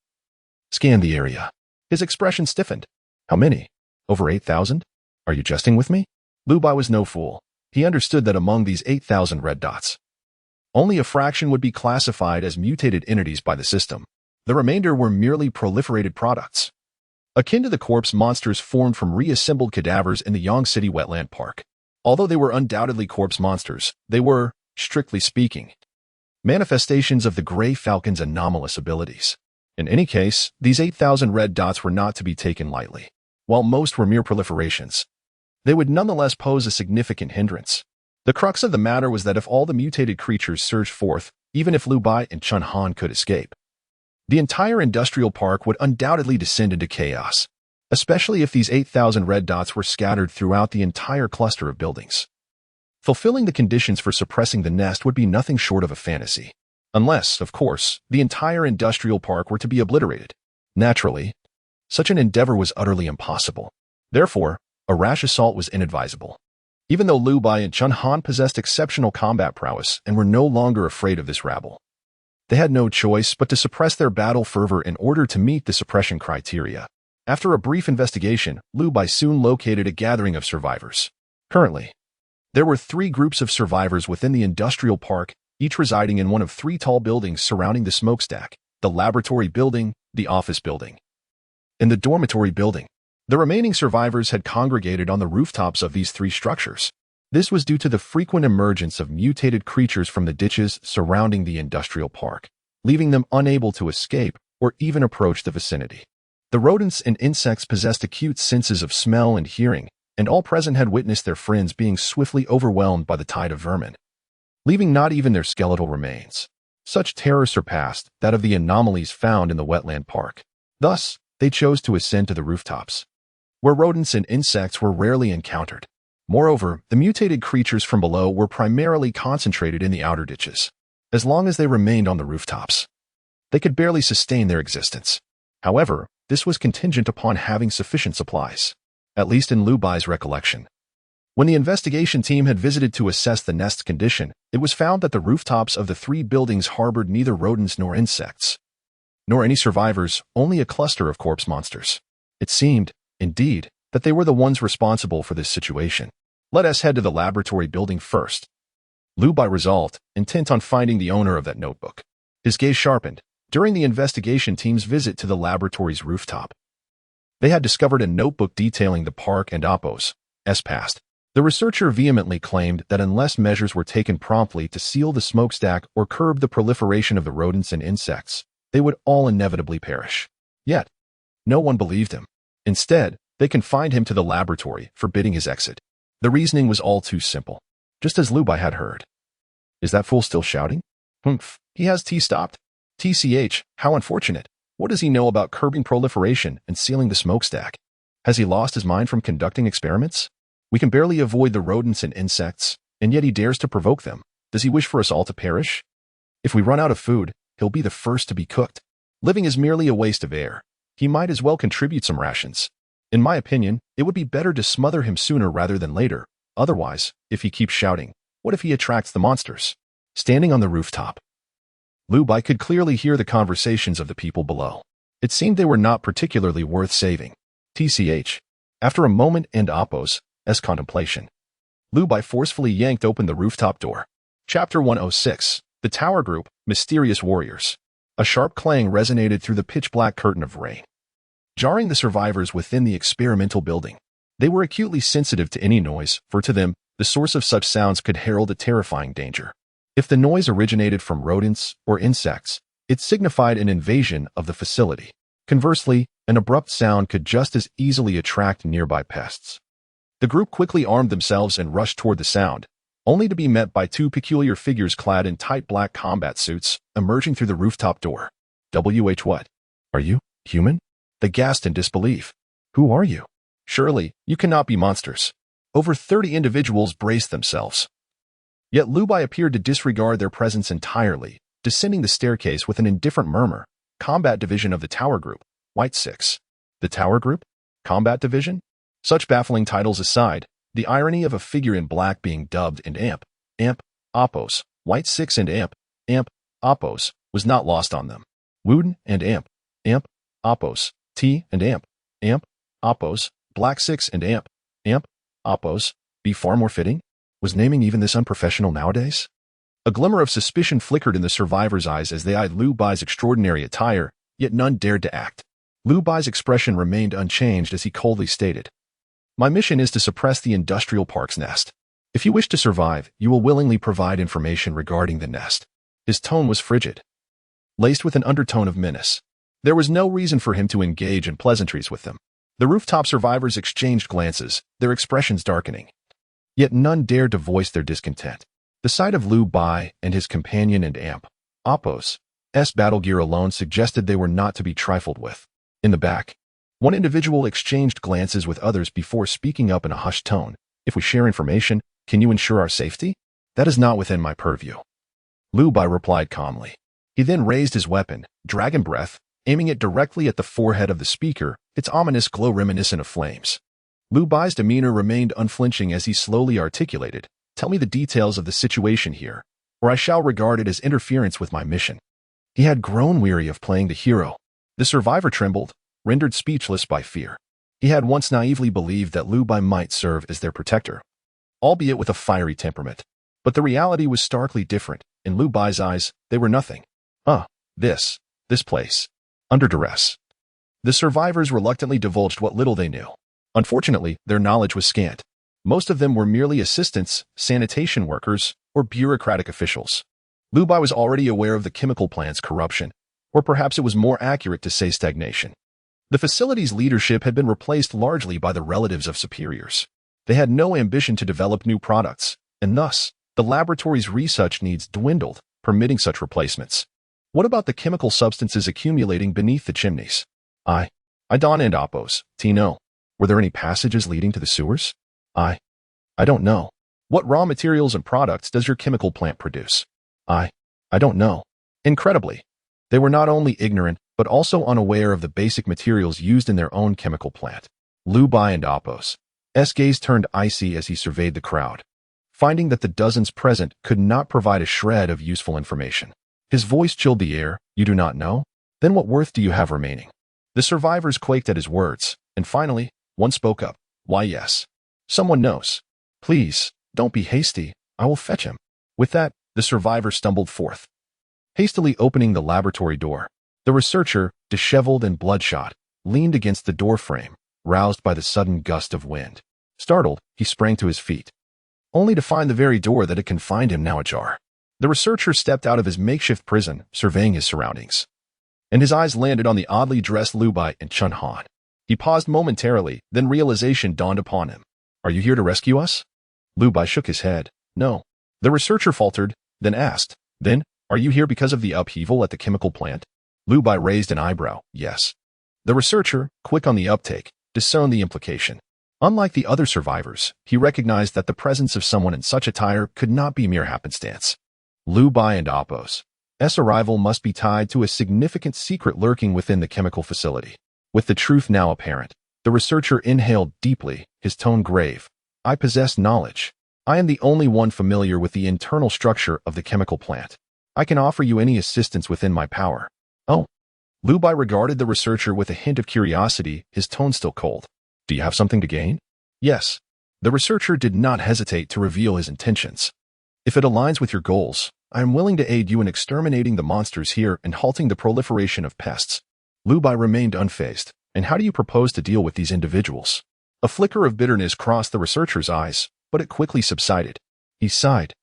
scanned the area. His expression stiffened. How many? Over 8,000? Are you jesting with me? Lu Bai was no fool. He understood that among these 8,000 red dots, only a fraction would be classified as mutated entities by the system. The remainder were merely proliferated products, akin to the corpse monsters formed from reassembled cadavers in the Yong City Wetland Park. Although they were undoubtedly corpse monsters, they were, strictly speaking, manifestations of the Gray Falcon's anomalous abilities. In any case, these 8,000 red dots were not to be taken lightly. While most were mere proliferations, they would nonetheless pose a significant hindrance. The crux of the matter was that if all the mutated creatures surged forth, even if Lu Bai and Chun Han could escape, the entire industrial park would undoubtedly descend into chaos, especially if these 8,000 red dots were scattered throughout the entire cluster of buildings. Fulfilling the conditions for suppressing the nest would be nothing short of a fantasy. Unless, of course, the entire industrial park were to be obliterated. Naturally, such an endeavor was utterly impossible. Therefore, a rash assault was inadvisable. Even though Lu Bai and Chun Han possessed exceptional combat prowess and were no longer afraid of this rabble, they had no choice but to suppress their battle fervor in order to meet the suppression criteria. After a brief investigation, Lu Bai soon located a gathering of survivors. Currently, there were 3 groups of survivors within the industrial park, each residing in one of 3 tall buildings surrounding the smokestack: the laboratory building, the office building, and the dormitory building. The remaining survivors had congregated on the rooftops of these 3 structures. This was due to the frequent emergence of mutated creatures from the ditches surrounding the industrial park, leaving them unable to escape or even approach the vicinity. The rodents and insects possessed acute senses of smell and hearing, and all present had witnessed their friends being swiftly overwhelmed by the tide of vermin, leaving not even their skeletal remains. Such terror surpassed that of the anomalies found in the wetland park. Thus, they chose to ascend to the rooftops, where rodents and insects were rarely encountered. Moreover, the mutated creatures from below were primarily concentrated in the outer ditches. As long as they remained on the rooftops, they could barely sustain their existence. However, this was contingent upon having sufficient supplies, at least in Lu Bai's recollection. When the investigation team had visited to assess the nest's condition, it was found that the rooftops of the 3 buildings harbored neither rodents nor insects, nor any survivors, only a cluster of corpse monsters. It seemed, indeed, that they were the ones responsible for this situation. Let us head to the laboratory building first. Lu Bai resolved, intent on finding the owner of that notebook. His gaze sharpened. During the investigation team's visit to the laboratory's rooftop, they had discovered a notebook detailing the park and Oppo's past. The researcher vehemently claimed that unless measures were taken promptly to seal the smokestack or curb the proliferation of the rodents and insects, they would all inevitably perish. Yet, no one believed him. Instead, they confined him to the laboratory, forbidding his exit. The reasoning was all too simple, just as Lu Bai had heard. Is that fool still shouting? Humph, he has stopped. TCH, how unfortunate. What does he know about curbing proliferation and sealing the smokestack? Has he lost his mind from conducting experiments? We can barely avoid the rodents and insects, and yet he dares to provoke them. Does he wish for us all to perish? If we run out of food, he'll be the first to be cooked. Living is merely a waste of air. He might as well contribute some rations. In my opinion, it would be better to smother him sooner rather than later. Otherwise, if he keeps shouting, what if he attracts the monsters? Standing on the rooftop, Lu Bai could clearly hear the conversations of the people below. It seemed they were not particularly worth saving. TCH. After a moment and Oppo's contemplation, Lu Bai forcefully yanked open the rooftop door. Chapter 106. The Tower Group, Mysterious Warriors. A sharp clang resonated through the pitch-black curtain of rain, jarring the survivors within the experimental building. They were acutely sensitive to any noise, for to them, the source of such sounds could herald a terrifying danger. If the noise originated from rodents or insects, it signified an invasion of the facility. Conversely, an abrupt sound could just as easily attract nearby pests. The group quickly armed themselves and rushed toward the sound, only to be met by 2 peculiar figures clad in tight black combat suits, emerging through the rooftop door. What? Are you human? They gasped in disbelief. Who are you? Surely, you cannot be monsters. Over 30 individuals braced themselves. Yet Lu Bai appeared to disregard their presence entirely, descending the staircase with an indifferent murmur. Combat Division of the Tower Group, White 6. The Tower Group? Combat Division? Such baffling titles aside, the irony of a figure in black being dubbed and Amp, Oppos, White 6 and Amp, Oppos, was not lost on them. Wooden and Amp, Oppos, T and Amp, Oppos, Black 6 and Amp, Oppos, be far more fitting? Was naming even this unprofessional nowadays? A glimmer of suspicion flickered in the survivors' eyes as they eyed Lu Bai's extraordinary attire, yet none dared to act. Lu Bai's expression remained unchanged as he coldly stated, "My mission is to suppress the industrial park's nest. If you wish to survive, you will willingly provide information regarding the nest." His tone was frigid, laced with an undertone of menace. There was no reason for him to engage in pleasantries with them. The rooftop survivors exchanged glances, their expressions darkening. Yet none dared to voice their discontent. The sight of Lu Bai and his companion and Amp, Oppos' battle gear alone suggested they were not to be trifled with. In the back, one individual exchanged glances with others before speaking up in a hushed tone. "If we share information, can you ensure our safety?" "That is not within my purview," Lu Bai replied calmly. He then raised his weapon, Dragon Breath, aiming it directly at the forehead of the speaker, its ominous glow reminiscent of flames. Lu Bai's demeanor remained unflinching as he slowly articulated, "Tell me the details of the situation here, or I shall regard it as interference with my mission." He had grown weary of playing the hero. The survivor trembled, rendered speechless by fear. He had once naively believed that Lu Bai might serve as their protector, albeit with a fiery temperament. But the reality was starkly different. In Lu Bai's eyes, they were nothing. This place. Under duress. The survivors reluctantly divulged what little they knew. Unfortunately, their knowledge was scant. Most of them were merely assistants, sanitation workers, or bureaucratic officials. Lu Bai was already aware of the chemical plant's corruption, or perhaps it was more accurate to say stagnation. The facility's leadership had been replaced largely by the relatives of superiors. They had no ambition to develop new products, and thus, the laboratory's research needs dwindled, permitting such replacements. What about the chemical substances accumulating beneath the chimneys? I don't and Oppos, Tino. Were there any passages leading to the sewers? I don't know. What raw materials and products does your chemical plant produce? I don't know. Incredibly, they were not only ignorant, but also unaware of the basic materials used in their own chemical plant. Liu Bai and Oppos' gaze turned icy as he surveyed the crowd, finding that the dozens present could not provide a shred of useful information. His voice chilled the air. You do not know? Then what worth do you have remaining? The survivors quaked at his words, and finally, one spoke up. Why, yes. Someone knows. Please, don't be hasty. I will fetch him. With that, the survivor stumbled forth, hastily opening the laboratory door. The researcher, disheveled and bloodshot, leaned against the doorframe, roused by the sudden gust of wind. Startled, he sprang to his feet, only to find the very door that had confined him now ajar. The researcher stepped out of his makeshift prison, surveying his surroundings, and his eyes landed on the oddly dressed Liu Bai and Chun Han. He paused momentarily, then realization dawned upon him. Are you here to rescue us? Liu Bai shook his head. No. The researcher faltered, then asked, Then, are you here because of the upheaval at the chemical plant? Liu Bai raised an eyebrow. Yes. The researcher, quick on the uptake, discerned the implication. Unlike the other survivors, he recognized that the presence of someone in such attire could not be mere happenstance. Liu Bai and Oppos' arrival must be tied to a significant secret lurking within the chemical facility. With the truth now apparent, the researcher inhaled deeply, his tone grave. I possess knowledge. I am the only one familiar with the internal structure of the chemical plant. I can offer you any assistance within my power. Oh. Liu Bai regarded the researcher with a hint of curiosity, his tone still cold. Do you have something to gain? Yes. The researcher did not hesitate to reveal his intentions. If it aligns with your goals, I am willing to aid you in exterminating the monsters here and halting the proliferation of pests. Liu Bai remained unfazed. And how do you propose to deal with these individuals? A flicker of bitterness crossed the researcher's eyes, but it quickly subsided. He sighed,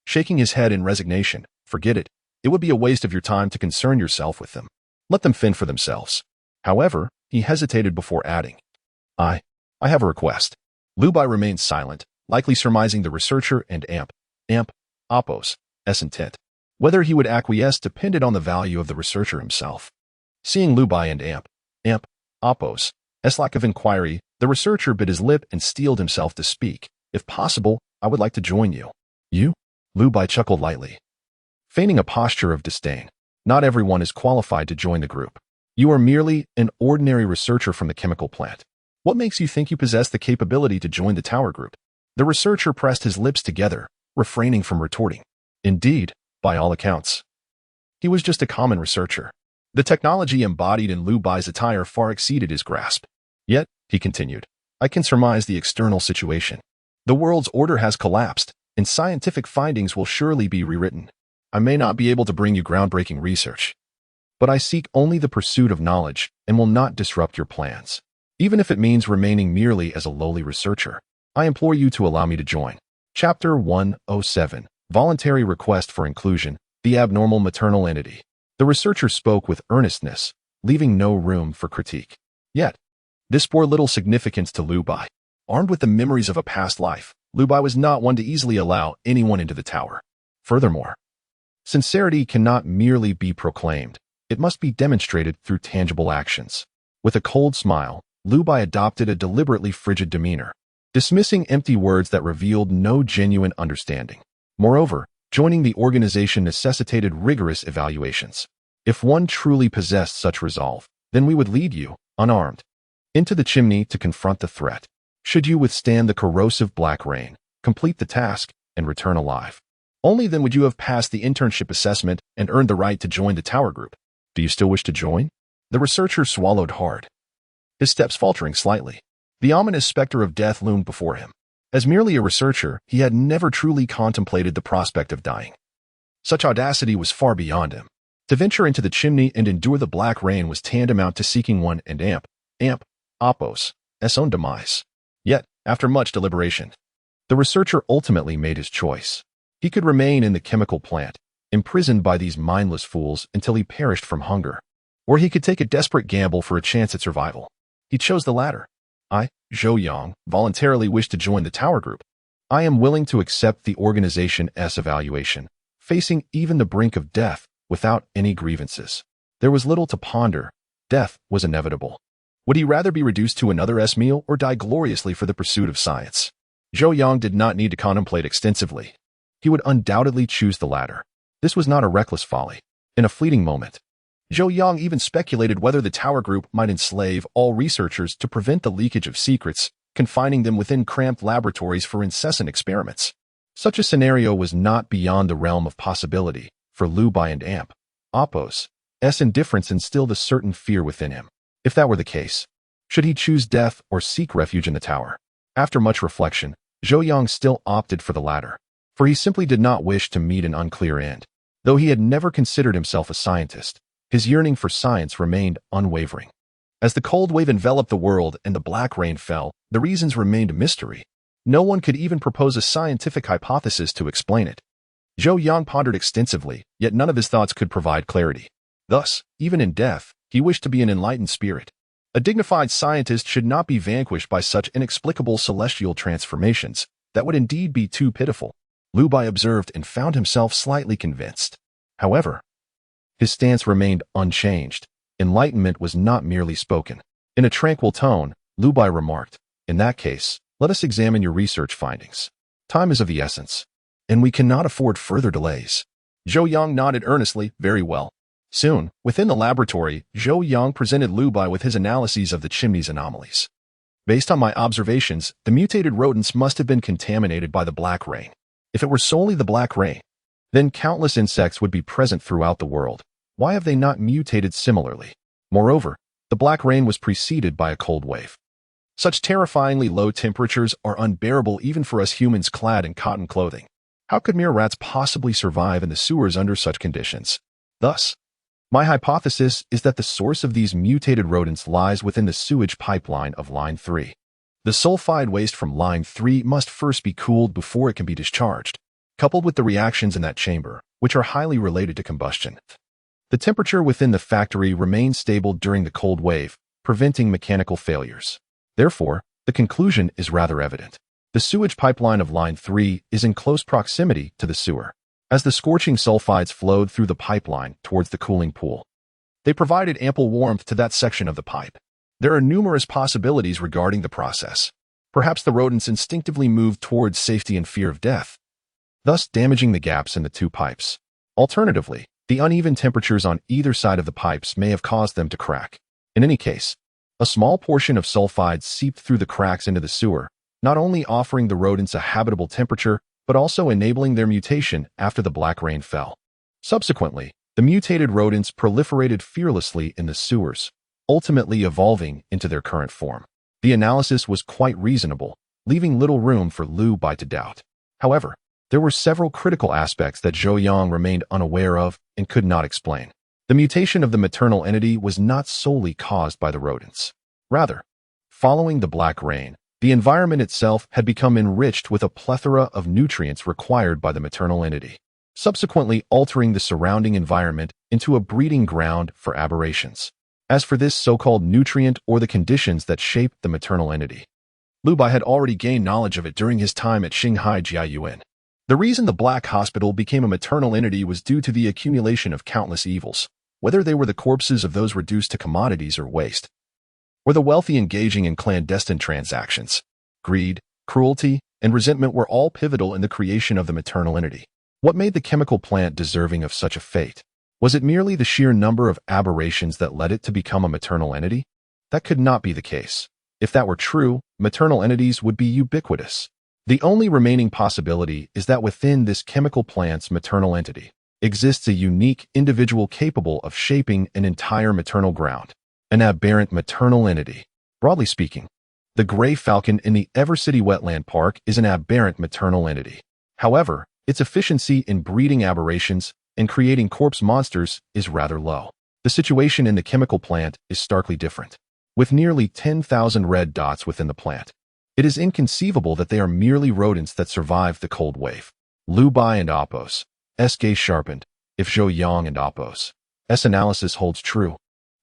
shaking his head in resignation. Forget it. It would be a waste of your time to concern yourself with them. Let them fend for themselves. However, he hesitated before adding, I have a request. Liu Bai remained silent, likely surmising the researcher and Oppos' intent. Whether he would acquiesce depended on the value of the researcher himself. Seeing Liu Bai and Oppos' lack of inquiry, the researcher bit his lip and steeled himself to speak. If possible, I would like to join you. You? Liu Bai chuckled lightly, feigning a posture of disdain. Not everyone is qualified to join the group. You are merely an ordinary researcher from the chemical plant. What makes you think you possess the capability to join the tower group? The researcher pressed his lips together, refraining from retorting. Indeed, by all accounts, he was just a common researcher. The technology embodied in Liu Bai's attire far exceeded his grasp. Yet, he continued, I can surmise the external situation. The world's order has collapsed, and scientific findings will surely be rewritten. I may not be able to bring you groundbreaking research, but I seek only the pursuit of knowledge and will not disrupt your plans. Even if it means remaining merely as a lowly researcher, I implore you to allow me to join. Chapter 107. Voluntary Request for Inclusion, the Abnormal Maternal Entity. The researcher spoke with earnestness, leaving no room for critique. Yet, this bore little significance to Liu Bai. Armed with the memories of a past life, Liu Bai was not one to easily allow anyone into the tower. Furthermore, sincerity cannot merely be proclaimed. It must be demonstrated through tangible actions. With a cold smile, Liu Bai adopted a deliberately frigid demeanor, dismissing empty words that revealed no genuine understanding. Moreover, joining the organization necessitated rigorous evaluations. If one truly possessed such resolve, then we would lead you, unarmed, into the chimney to confront the threat. Should you withstand the corrosive black rain, complete the task, and return alive, only then would you have passed the internship assessment and earned the right to join the tower group. Do you still wish to join? The researcher swallowed hard, his steps faltering slightly. The ominous specter of death loomed before him. As merely a researcher, he had never truly contemplated the prospect of dying. Such audacity was far beyond him. To venture into the chimney and endure the black rain was tantamount to seeking one and Oppos' own demise. Yet, after much deliberation, the researcher ultimately made his choice. He could remain in the chemical plant, imprisoned by these mindless fools until he perished from hunger, or he could take a desperate gamble for a chance at survival. He chose the latter. I, Zhou Yang, voluntarily wish to join the tower group. I am willing to accept the organization's evaluation, facing even the brink of death without any grievances. There was little to ponder. Death was inevitable. Would he rather be reduced to another meal or die gloriously for the pursuit of science? Zhou Yang did not need to contemplate extensively. He would undoubtedly choose the latter. This was not a reckless folly. In a fleeting moment, Zhou Yang even speculated whether the tower group might enslave all researchers to prevent the leakage of secrets, confining them within cramped laboratories for incessant experiments. Such a scenario was not beyond the realm of possibility for Lu Bai and Amp. Apos' indifference instilled a certain fear within him. If that were the case, should he choose death or seek refuge in the tower? After much reflection, Zhou Yang still opted for the latter, for he simply did not wish to meet an unclear end. Though he had never considered himself a scientist, his yearning for science remained unwavering. As the cold wave enveloped the world and the black rain fell, the reasons remained a mystery. No one could even propose a scientific hypothesis to explain it. Zhou Yang pondered extensively, yet none of his thoughts could provide clarity. Thus, even in death, he wished to be an enlightened spirit. A dignified scientist should not be vanquished by such inexplicable celestial transformations. That would indeed be too pitiful. Lu Bai observed and found himself slightly convinced. However, his stance remained unchanged. Enlightenment was not merely spoken. In a tranquil tone, Lu Bai remarked, "In that case, let us examine your research findings. Time is of the essence, and we cannot afford further delays." Zhou Yang nodded earnestly. Very well. Soon, within the laboratory, Zhou Yang presented Lu Bai with his analyses of the chimney's anomalies. Based on my observations, the mutated rodents must have been contaminated by the black rain. If it were solely the black rain, then countless insects would be present throughout the world. Why have they not mutated similarly? Moreover, the black rain was preceded by a cold wave. Such terrifyingly low temperatures are unbearable even for us humans clad in cotton clothing. How could mere rats possibly survive in the sewers under such conditions? Thus, my hypothesis is that the source of these mutated rodents lies within the sewage pipeline of Line 3. The sulfide waste from Line 3 must first be cooled before it can be discharged, coupled with the reactions in that chamber, which are highly related to combustion. The temperature within the factory remains stable during the cold wave, preventing mechanical failures. Therefore, the conclusion is rather evident. The sewage pipeline of Line 3 is in close proximity to the sewer. As the scorching sulfides flowed through the pipeline towards the cooling pool, they provided ample warmth to that section of the pipe. There are numerous possibilities regarding the process. Perhaps the rodents instinctively moved towards safety and fear of death, thus damaging the gaps in the two pipes. Alternatively, the uneven temperatures on either side of the pipes may have caused them to crack. In any case, a small portion of sulfides seeped through the cracks into the sewer, not only offering the rodents a habitable temperature, but also enabling their mutation after the black rain fell. Subsequently, the mutated rodents proliferated fearlessly in the sewers, ultimately evolving into their current form. The analysis was quite reasonable, leaving little room for Lu Bai to doubt. However, there were several critical aspects that Zhou Yang remained unaware of and could not explain. The mutation of the maternal entity was not solely caused by the rodents. Rather, following the black rain, the environment itself had become enriched with a plethora of nutrients required by the maternal entity, subsequently altering the surrounding environment into a breeding ground for aberrations. As for this so-called nutrient or the conditions that shaped the maternal entity, Lu Bai had already gained knowledge of it during his time at Shanghai Jiayuan. The reason the Black Hospital became a maternal entity was due to the accumulation of countless evils, whether they were the corpses of those reduced to commodities or waste, or the wealthy engaging in clandestine transactions. Greed, cruelty, and resentment were all pivotal in the creation of the maternal entity. What made the chemical plant deserving of such a fate? Was it merely the sheer number of aberrations that led it to become a maternal entity? That could not be the case. If that were true, maternal entities would be ubiquitous. The only remaining possibility is that within this chemical plant's maternal entity exists a unique individual capable of shaping an entire maternal ground, an aberrant maternal entity. Broadly speaking, the gray falcon in the Evercity Wetland Park is an aberrant maternal entity. However, its efficiency in breeding aberrations and creating corpse monsters is rather low. The situation in the chemical plant is starkly different. With nearly 10,000 red dots within the plant, it is inconceivable that they are merely rodents that survived the cold wave. Lu Bai and Apos' gaze sharpened. If Zhou Yang and Apos' analysis holds true,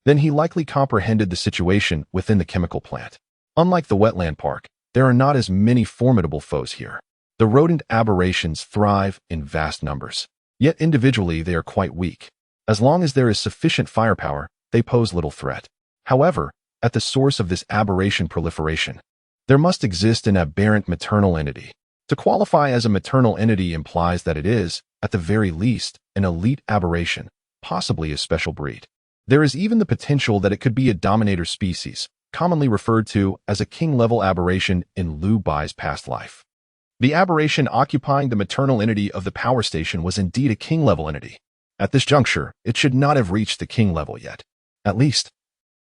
then he likely comprehended the situation within the chemical plant. Unlike the wetland park, there are not as many formidable foes here. The rodent aberrations thrive in vast numbers. Yet individually they are quite weak. As long as there is sufficient firepower, they pose little threat. However, at the source of this aberration proliferation, there must exist an aberrant maternal entity. To qualify as a maternal entity implies that it is, at the very least, an elite aberration, possibly a special breed. There is even the potential that it could be a dominator species, commonly referred to as a king-level aberration in Liu Bai's past life. The aberration occupying the maternal entity of the power station was indeed a king-level entity. At this juncture, it should not have reached the king level yet. At least,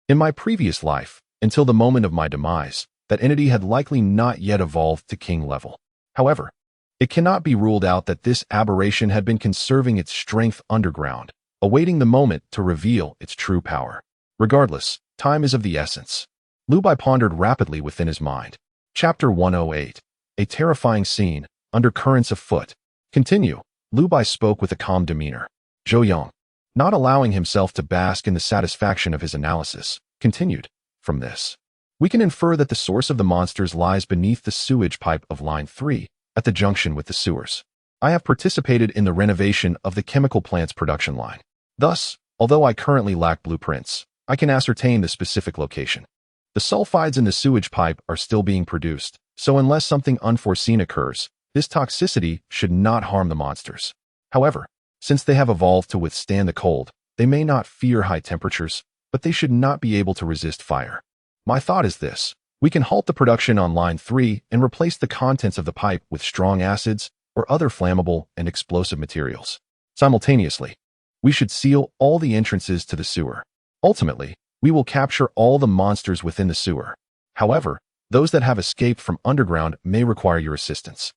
in my previous life, until the moment of my demise, that entity had likely not yet evolved to king level. However, it cannot be ruled out that this aberration had been conserving its strength underground, awaiting the moment to reveal its true power. Regardless, time is of the essence. Liu Bai pondered rapidly within his mind. Chapter 108. A terrifying scene, undercurrents afoot. Continue. Liu Bai spoke with a calm demeanor. Zhou Yang, not allowing himself to bask in the satisfaction of his analysis, continued. From this, we can infer that the source of the monsters lies beneath the sewage pipe of Line 3, at the junction with the sewers. I have participated in the renovation of the chemical plant's production line. Thus, although I currently lack blueprints, I can ascertain the specific location. The sulfides in the sewage pipe are still being produced, so unless something unforeseen occurs, this toxicity should not harm the monsters. However, since they have evolved to withstand the cold, they may not fear high temperatures, but they should not be able to resist fire. My thought is this: we can halt the production on Line 3 and replace the contents of the pipe with strong acids or other flammable and explosive materials. Simultaneously, we should seal all the entrances to the sewer. Ultimately, we will capture all the monsters within the sewer. However, those that have escaped from underground may require your assistance.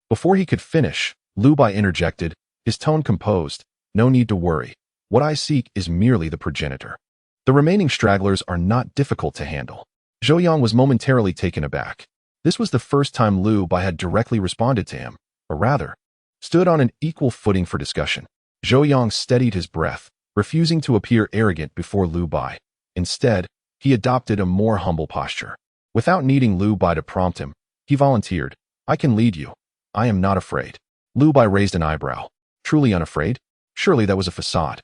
Before he could finish, Liu Bai interjected, his tone composed. No need to worry. What I seek is merely the progenitor. The remaining stragglers are not difficult to handle. Zhou Yang was momentarily taken aback. This was the first time Liu Bai had directly responded to him, or rather, stood on an equal footing for discussion. Zhou Yang steadied his breath, refusing to appear arrogant before Liu Bai. Instead, he adopted a more humble posture. Without needing Liu Bai to prompt him, he volunteered, I can lead you. I am not afraid. Liu Bai raised an eyebrow. Truly unafraid? Surely that was a facade.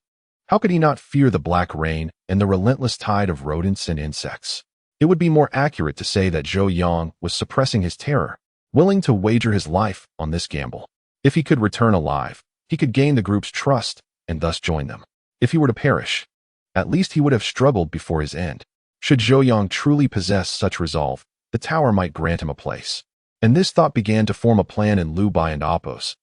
How could he not fear the black rain and the relentless tide of rodents and insects? It would be more accurate to say that Zhou Yang was suppressing his terror, willing to wager his life on this gamble. If he could return alive, he could gain the group's trust and thus join them. If he were to perish, at least he would have struggled before his end. Should Zhou Yang truly possess such resolve, the tower might grant him a place. And this thought began to form a plan in Liu Bai and Appo's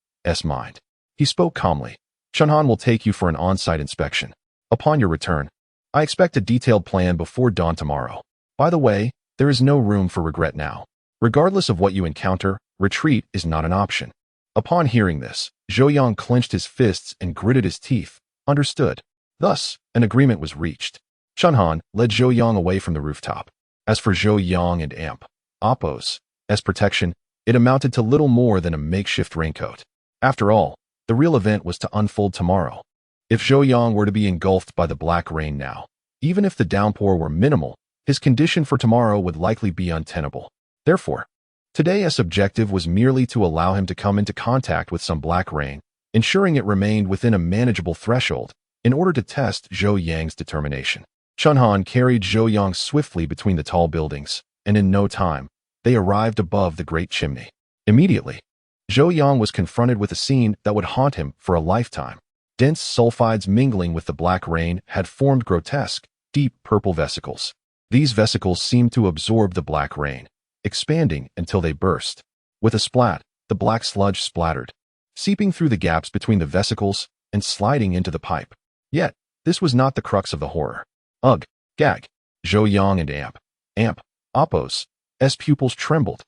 mind. He spoke calmly. Chunhan will take you for an on-site inspection. Upon your return, I expect a detailed plan before dawn tomorrow. By the way, there is no room for regret now. Regardless of what you encounter, retreat is not an option. Upon hearing this, Zhou Yang clenched his fists and gritted his teeth. Understood. Thus, an agreement was reached. Chunhan led Zhou Yang away from the rooftop. As for Zhou Yang and Appo's protection, it amounted to little more than a makeshift raincoat. After all, the real event was to unfold tomorrow. If Zhou Yang were to be engulfed by the black rain now, even if the downpour were minimal, his condition for tomorrow would likely be untenable. Therefore, today's objective was merely to allow him to come into contact with some black rain, ensuring it remained within a manageable threshold, in order to test Zhou Yang's determination. Chunhan carried Zhou Yang swiftly between the tall buildings, and in no time, they arrived above the great chimney. Immediately, Zhou Yang was confronted with a scene that would haunt him for a lifetime. Dense sulfides mingling with the black rain had formed grotesque, deep purple vesicles. These vesicles seemed to absorb the black rain, expanding until they burst. With a splat, the black sludge splattered, seeping through the gaps between the vesicles and sliding into the pipe. Yet, this was not the crux of the horror. Ugh, gag. Zhou Yang and Appo's pupils trembled.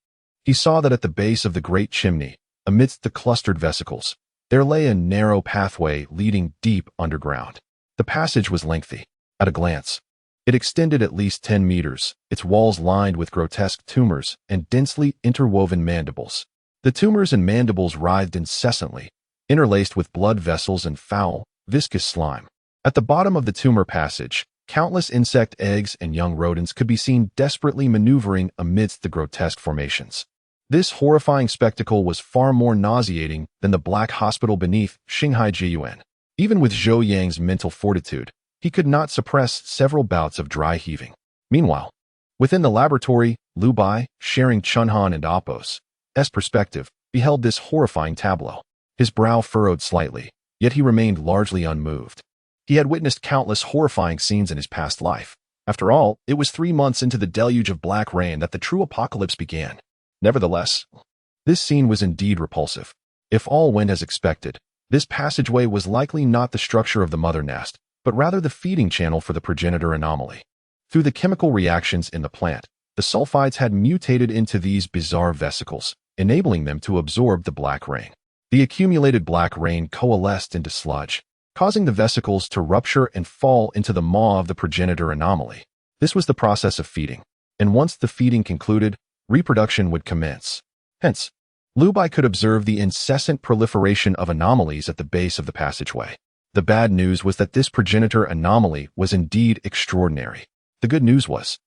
He saw that at the base of the great chimney, amidst the clustered vesicles, there lay a narrow pathway leading deep underground. The passage was lengthy. At a glance, it extended at least 10 meters, its walls lined with grotesque tumors and densely interwoven mandibles. The tumors and mandibles writhed incessantly, interlaced with blood vessels and foul, viscous slime. At the bottom of the tumor passage, Countless insect eggs and young rodents could be seen desperately maneuvering amidst the grotesque formations. This horrifying spectacle was far more nauseating than the black hospital beneath Shanghai Jiyuan. Even with Zhou Yang's mental fortitude, he could not suppress several bouts of dry heaving. Meanwhile, within the laboratory, Lu Bai, sharing Chunhan and Apos' perspective, beheld this horrifying tableau. His brow furrowed slightly, yet he remained largely unmoved. He had witnessed countless horrifying scenes in his past life. After all, it was 3 months into the deluge of black rain that the true apocalypse began. Nevertheless, this scene was indeed repulsive. If all went as expected, this passageway was likely not the structure of the mother nest, but rather the feeding channel for the progenitor anomaly. Through the chemical reactions in the plant, the sulfides had mutated into these bizarre vesicles, enabling them to absorb the black rain. The accumulated black rain coalesced into sludge, causing the vesicles to rupture and fall into the maw of the progenitor anomaly. This was the process of feeding, and once the feeding concluded, reproduction would commence. Hence, Lu Bai could observe the incessant proliferation of anomalies at the base of the passageway. The bad news was that this progenitor anomaly was indeed extraordinary. The good news was,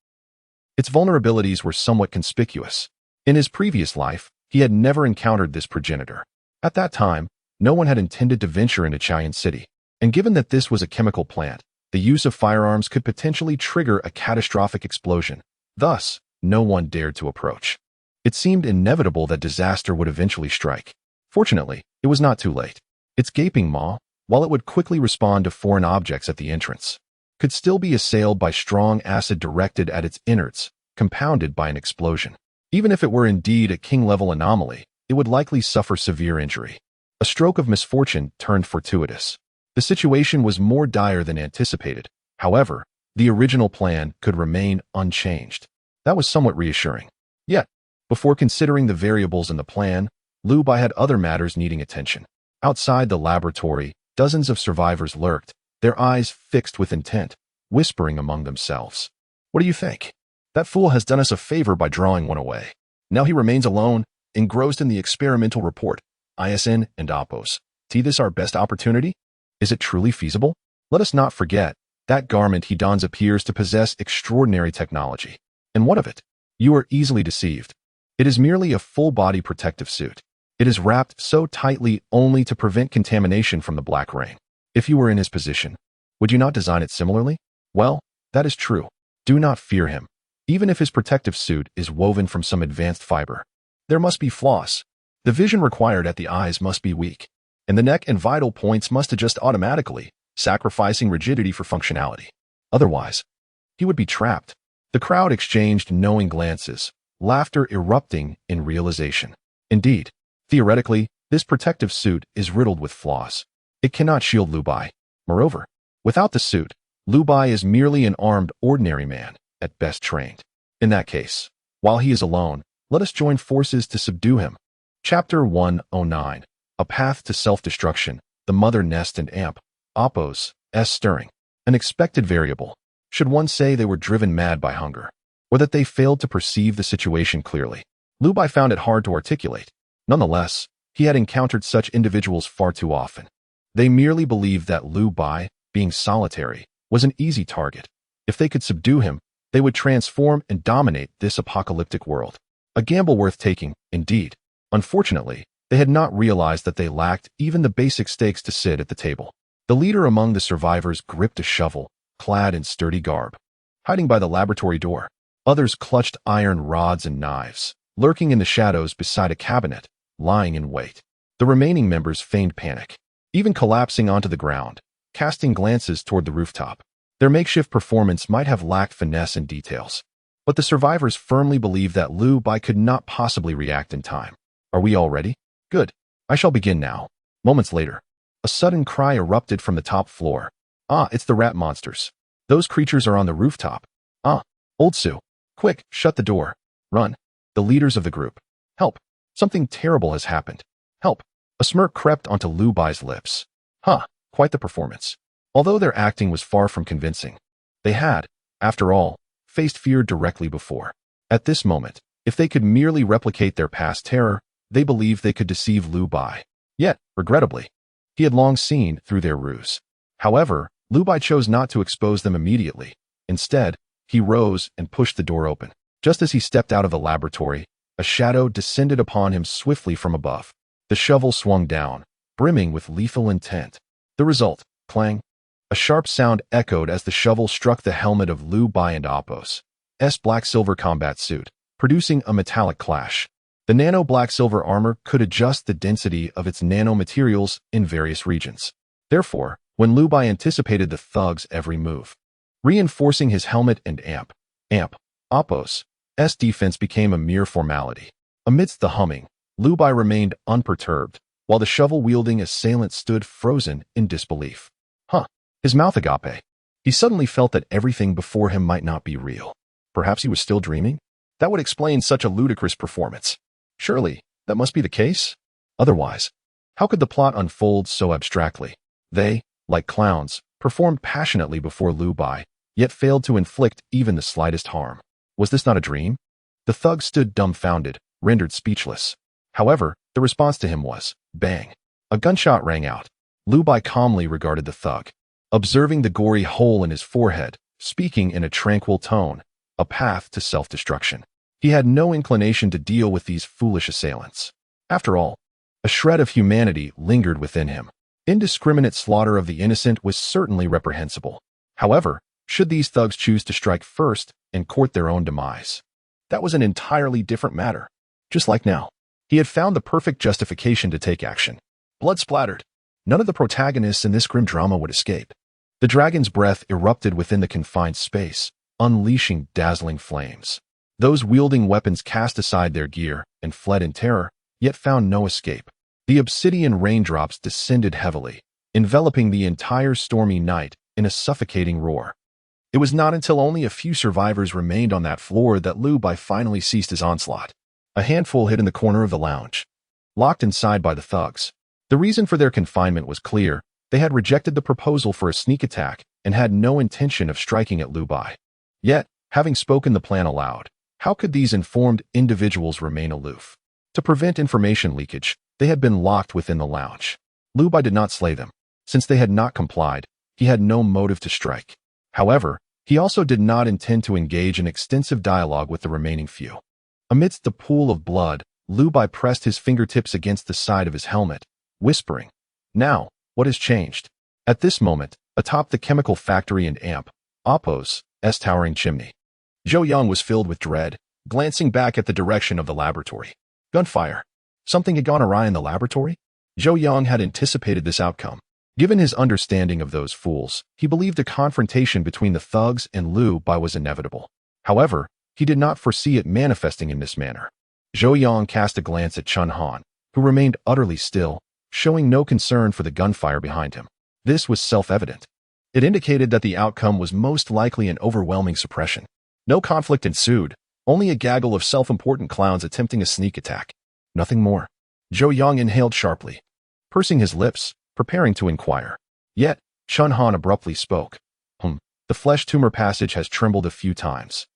its vulnerabilities were somewhat conspicuous. In his previous life, he had never encountered this progenitor. At that time, no one had intended to venture into Chian City, and given that this was a chemical plant, the use of firearms could potentially trigger a catastrophic explosion. Thus, no one dared to approach. It seemed inevitable that disaster would eventually strike. Fortunately, it was not too late. Its gaping maw, while it would quickly respond to foreign objects at the entrance, could still be assailed by strong acid directed at its innards, compounded by an explosion. Even if it were indeed a king-level anomaly, it would likely suffer severe injury. A stroke of misfortune turned fortuitous. The situation was more dire than anticipated. However, the original plan could remain unchanged. That was somewhat reassuring. Yet, before considering the variables in the plan, Lu Bai had other matters needing attention. Outside the laboratory, dozens of survivors lurked, their eyes fixed with intent, whispering among themselves. "What do you think? That fool has done us a favor by drawing one away. Now he remains alone, engrossed in the experimental report, ISN and Apos. See this our best opportunity? Is it truly feasible? Let us not forget, that garment he dons appears to possess extraordinary technology. And what of it? You are easily deceived. It is merely a full-body protective suit. It is wrapped so tightly only to prevent contamination from the black rain. If you were in his position, would you not design it similarly? Well, that is true. Do not fear him. Even if his protective suit is woven from some advanced fiber, there must be flaws. The vision required at the eyes must be weak, and the neck and vital points must adjust automatically, sacrificing rigidity for functionality. Otherwise, he would be trapped." The crowd exchanged knowing glances, laughter erupting in realization. Indeed, theoretically, this protective suit is riddled with flaws. It cannot shield Lu Bai. Moreover, without the suit, Lu Bai is merely an armed ordinary man, at best trained. In that case, while he is alone, let us join forces to subdue him. Chapter 109. A Path to Self-Destruction, the Mother Nest and Apos' Stirring. An expected variable. Should one say they were driven mad by hunger, or that they failed to perceive the situation clearly? Lu Bai found it hard to articulate. Nonetheless, he had encountered such individuals far too often. They merely believed that Lu Bai, being solitary, was an easy target. If they could subdue him, they would transform and dominate this apocalyptic world. A gamble worth taking, indeed. Unfortunately, they had not realized that they lacked even the basic stakes to sit at the table. The leader among the survivors gripped a shovel, clad in sturdy garb, hiding by the laboratory door. Others clutched iron rods and knives, lurking in the shadows beside a cabinet, lying in wait. The remaining members feigned panic, even collapsing onto the ground, casting glances toward the rooftop. Their makeshift performance might have lacked finesse and details, but the survivors firmly believed that Lu Bai could not possibly react in time. "Are we all ready? Good. I shall begin now." Moments later, a sudden cry erupted from the top floor. "Ah, it's the rat monsters. Those creatures are on the rooftop. Ah, Old Sue. Quick, shut the door. Run." The leaders of the group. "Help. Something terrible has happened. Help." A smirk crept onto Lu Bai's lips. Quite the performance. Although their acting was far from convincing, they had, after all, faced fear directly before. At this moment, if they could merely replicate their past terror, they believed they could deceive Lu Bai. Yet, regrettably, he had long seen through their ruse. However, Lu Bai chose not to expose them immediately. Instead, he rose and pushed the door open. Just as he stepped out of the laboratory, a shadow descended upon him swiftly from above. The shovel swung down, brimming with lethal intent. The result, clang. A sharp sound echoed as the shovel struck the helmet of Lu Bai and Apos' black-silver combat suit, producing a metallic clash. The nano-black-silver armor could adjust the density of its nanomaterials in various regions. Therefore, when Lu Bai anticipated the thug's every move, reinforcing his helmet and Apos' defense became a mere formality. Amidst the humming, Lu Bai remained unperturbed, while the shovel-wielding assailant stood frozen in disbelief. His mouth agape. He suddenly felt that everything before him might not be real. Perhaps he was still dreaming? That would explain such a ludicrous performance. Surely, that must be the case? Otherwise, how could the plot unfold so abstractly? They, like clowns, performed passionately before Lu Bai, yet failed to inflict even the slightest harm. Was this not a dream? The thug stood dumbfounded, rendered speechless. However, the response to him was, bang. A gunshot rang out. Lu Bai calmly regarded the thug, observing the gory hole in his forehead, speaking in a tranquil tone, a path to self-destruction. He had no inclination to deal with these foolish assailants. After all, a shred of humanity lingered within him. Indiscriminate slaughter of the innocent was certainly reprehensible. However, should these thugs choose to strike first and court their own demise, that was an entirely different matter. Just like now, he had found the perfect justification to take action. Blood splattered. None of the protagonists in this grim drama would escape. The dragon's breath erupted within the confined space, unleashing dazzling flames. Those wielding weapons cast aside their gear and fled in terror, yet found no escape. The obsidian raindrops descended heavily, enveloping the entire stormy night in a suffocating roar. It was not until only a few survivors remained on that floor that Lu Bai finally ceased his onslaught. A handful hid in the corner of the lounge, locked inside by the thugs. The reason for their confinement was clear. They had rejected the proposal for a sneak attack and had no intention of striking at Lu Bai. Yet, having spoken the plan aloud, how could these informed individuals remain aloof? To prevent information leakage, they had been locked within the lounge. Lu Bai did not slay them. Since they had not complied, he had no motive to strike. However, he also did not intend to engage in extensive dialogue with the remaining few. Amidst the pool of blood, Lu Bai pressed his fingertips against the side of his helmet, whispering, "Now, what has changed?" At this moment, atop the chemical factory and Apos' towering chimney, Zhou Yang was filled with dread, glancing back at the direction of the laboratory. Gunfire. Something had gone awry in the laboratory? Zhou Yang had anticipated this outcome. Given his understanding of those fools, he believed a confrontation between the thugs and Lu Bai was inevitable. However, he did not foresee it manifesting in this manner. Zhou Yang cast a glance at Chun Han, who remained utterly still, showing no concern for the gunfire behind him. This was self-evident. It indicated that the outcome was most likely an overwhelming suppression. No conflict ensued, only a gaggle of self-important clowns attempting a sneak attack. Nothing more. Zhou Yang inhaled sharply, pursing his lips, preparing to inquire. Yet, Chun Han abruptly spoke. The flesh tumor passage has trembled a few times,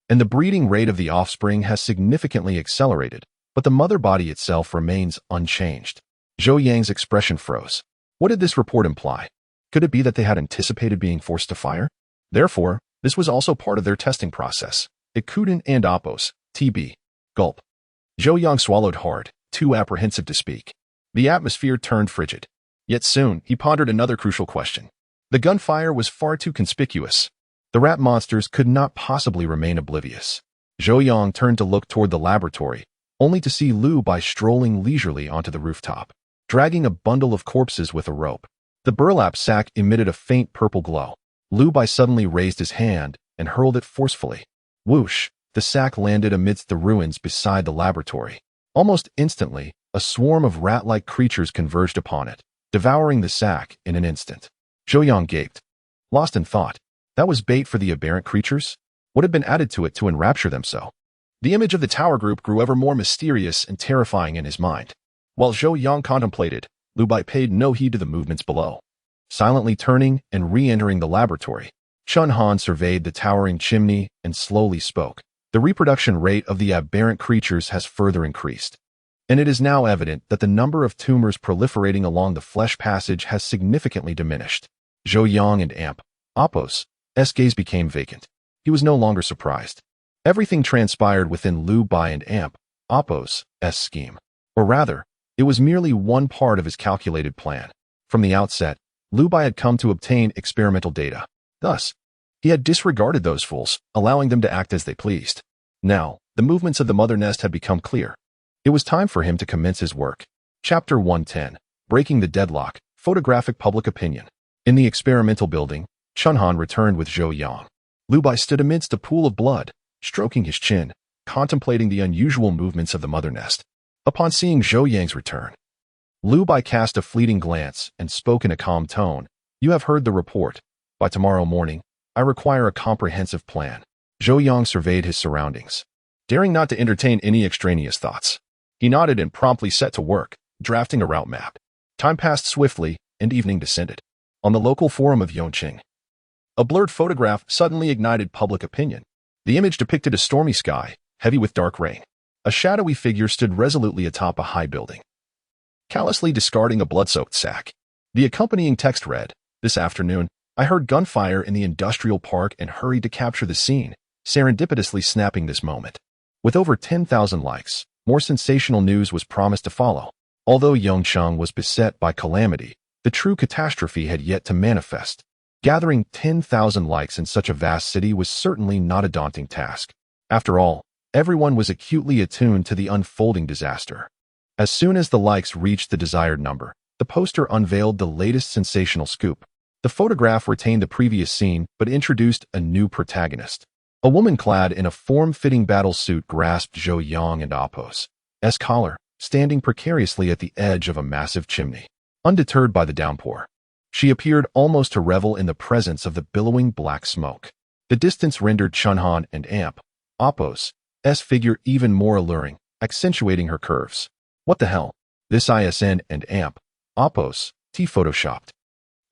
and the breeding rate of the offspring has significantly accelerated, but the mother body itself remains unchanged. Zhou Yang's expression froze. What did this report imply? Could it be that they had anticipated being forced to fire? Therefore, this was also part of their testing process. Ikudan and Apos, TB. Gulp. Zhou Yang swallowed hard, too apprehensive to speak. The atmosphere turned frigid. Yet soon, he pondered another crucial question. The gunfire was far too conspicuous. The rat monsters could not possibly remain oblivious. Zhou Yang turned to look toward the laboratory, only to see Lu Bai strolling leisurely onto the rooftop, dragging a bundle of corpses with a rope. The burlap sack emitted a faint purple glow. Lu Bai suddenly raised his hand and hurled it forcefully. Whoosh! The sack landed amidst the ruins beside the laboratory. Almost instantly, a swarm of rat-like creatures converged upon it, devouring the sack in an instant. Zhou Yang gaped, lost in thought. That was bait for the aberrant creatures? What had been added to it to enrapture them so? The image of the tower group grew ever more mysterious and terrifying in his mind. While Zhou Yang contemplated, Lu Bai paid no heed to the movements below. Silently turning and re-entering the laboratory, Chun Han surveyed the towering chimney and slowly spoke. The reproduction rate of the aberrant creatures has further increased, and it is now evident that the number of tumors proliferating along the flesh passage has significantly diminished. Zhou Yang and Amp, Oppos, S gaze became vacant. He was no longer surprised. Everything transpired within Liu Bai and Amp, Oppos, S scheme. Or rather, it was merely one part of his calculated plan. From the outset, Liu Bai had come to obtain experimental data. Thus, he had disregarded those fools, allowing them to act as they pleased. Now, the movements of the mother nest had become clear. It was time for him to commence his work. Chapter 110. Breaking the Deadlock, Photographic Public Opinion. In the experimental building, Chunhan returned with Zhou Yang. Liu Bai stood amidst a pool of blood, stroking his chin, contemplating the unusual movements of the mother nest. Upon seeing Zhou Yang's return, Liu Bai cast a fleeting glance and spoke in a calm tone. You have heard the report. By tomorrow morning, I require a comprehensive plan. Zhou Yang surveyed his surroundings, daring not to entertain any extraneous thoughts. He nodded and promptly set to work, drafting a route map. Time passed swiftly, and evening descended. On the local forum of Yongqing, a blurred photograph suddenly ignited public opinion. The image depicted a stormy sky, heavy with dark rain. A shadowy figure stood resolutely atop a high building, callously discarding a blood-soaked sack. The accompanying text read, "This afternoon, I heard gunfire in the industrial park and hurried to capture the scene, serendipitously snapping this moment." With over 10,000 likes, more sensational news was promised to follow. Although Yongcheng was beset by calamity, the true catastrophe had yet to manifest. Gathering 10,000 likes in such a vast city was certainly not a daunting task. After all, everyone was acutely attuned to the unfolding disaster. As soon as the likes reached the desired number, the poster unveiled the latest sensational scoop. The photograph retained the previous scene but introduced a new protagonist. A woman clad in a form-fitting battle suit grasped Zhou Yang and Oppos' collar, standing precariously at the edge of a massive chimney. Undeterred by the downpour, she appeared almost to revel in the presence of the billowing black smoke. The distance rendered Chunhan and Amp, Oppos' figure even more alluring, accentuating her curves. What the hell? This ISN and Amp, Oppos' photoshopped.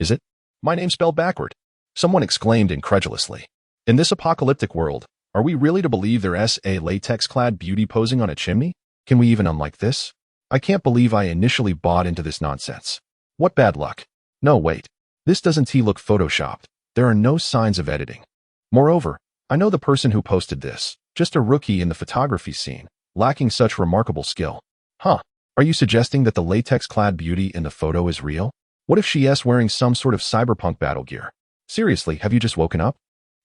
Is it? My name spelled backward. Someone exclaimed incredulously. In this apocalyptic world, are we really to believe there's a latex-clad beauty posing on a chimney? Can we even unlike this? I can't believe I initially bought into this nonsense. What bad luck. No, wait. This doesn't look photoshopped. There are no signs of editing. Moreover, I know the person who posted this, just a rookie in the photography scene, lacking such remarkable skill. Huh. Are you suggesting that the latex-clad beauty in the photo is real? What if she's wearing some sort of cyberpunk battle gear? Seriously, have you just woken up?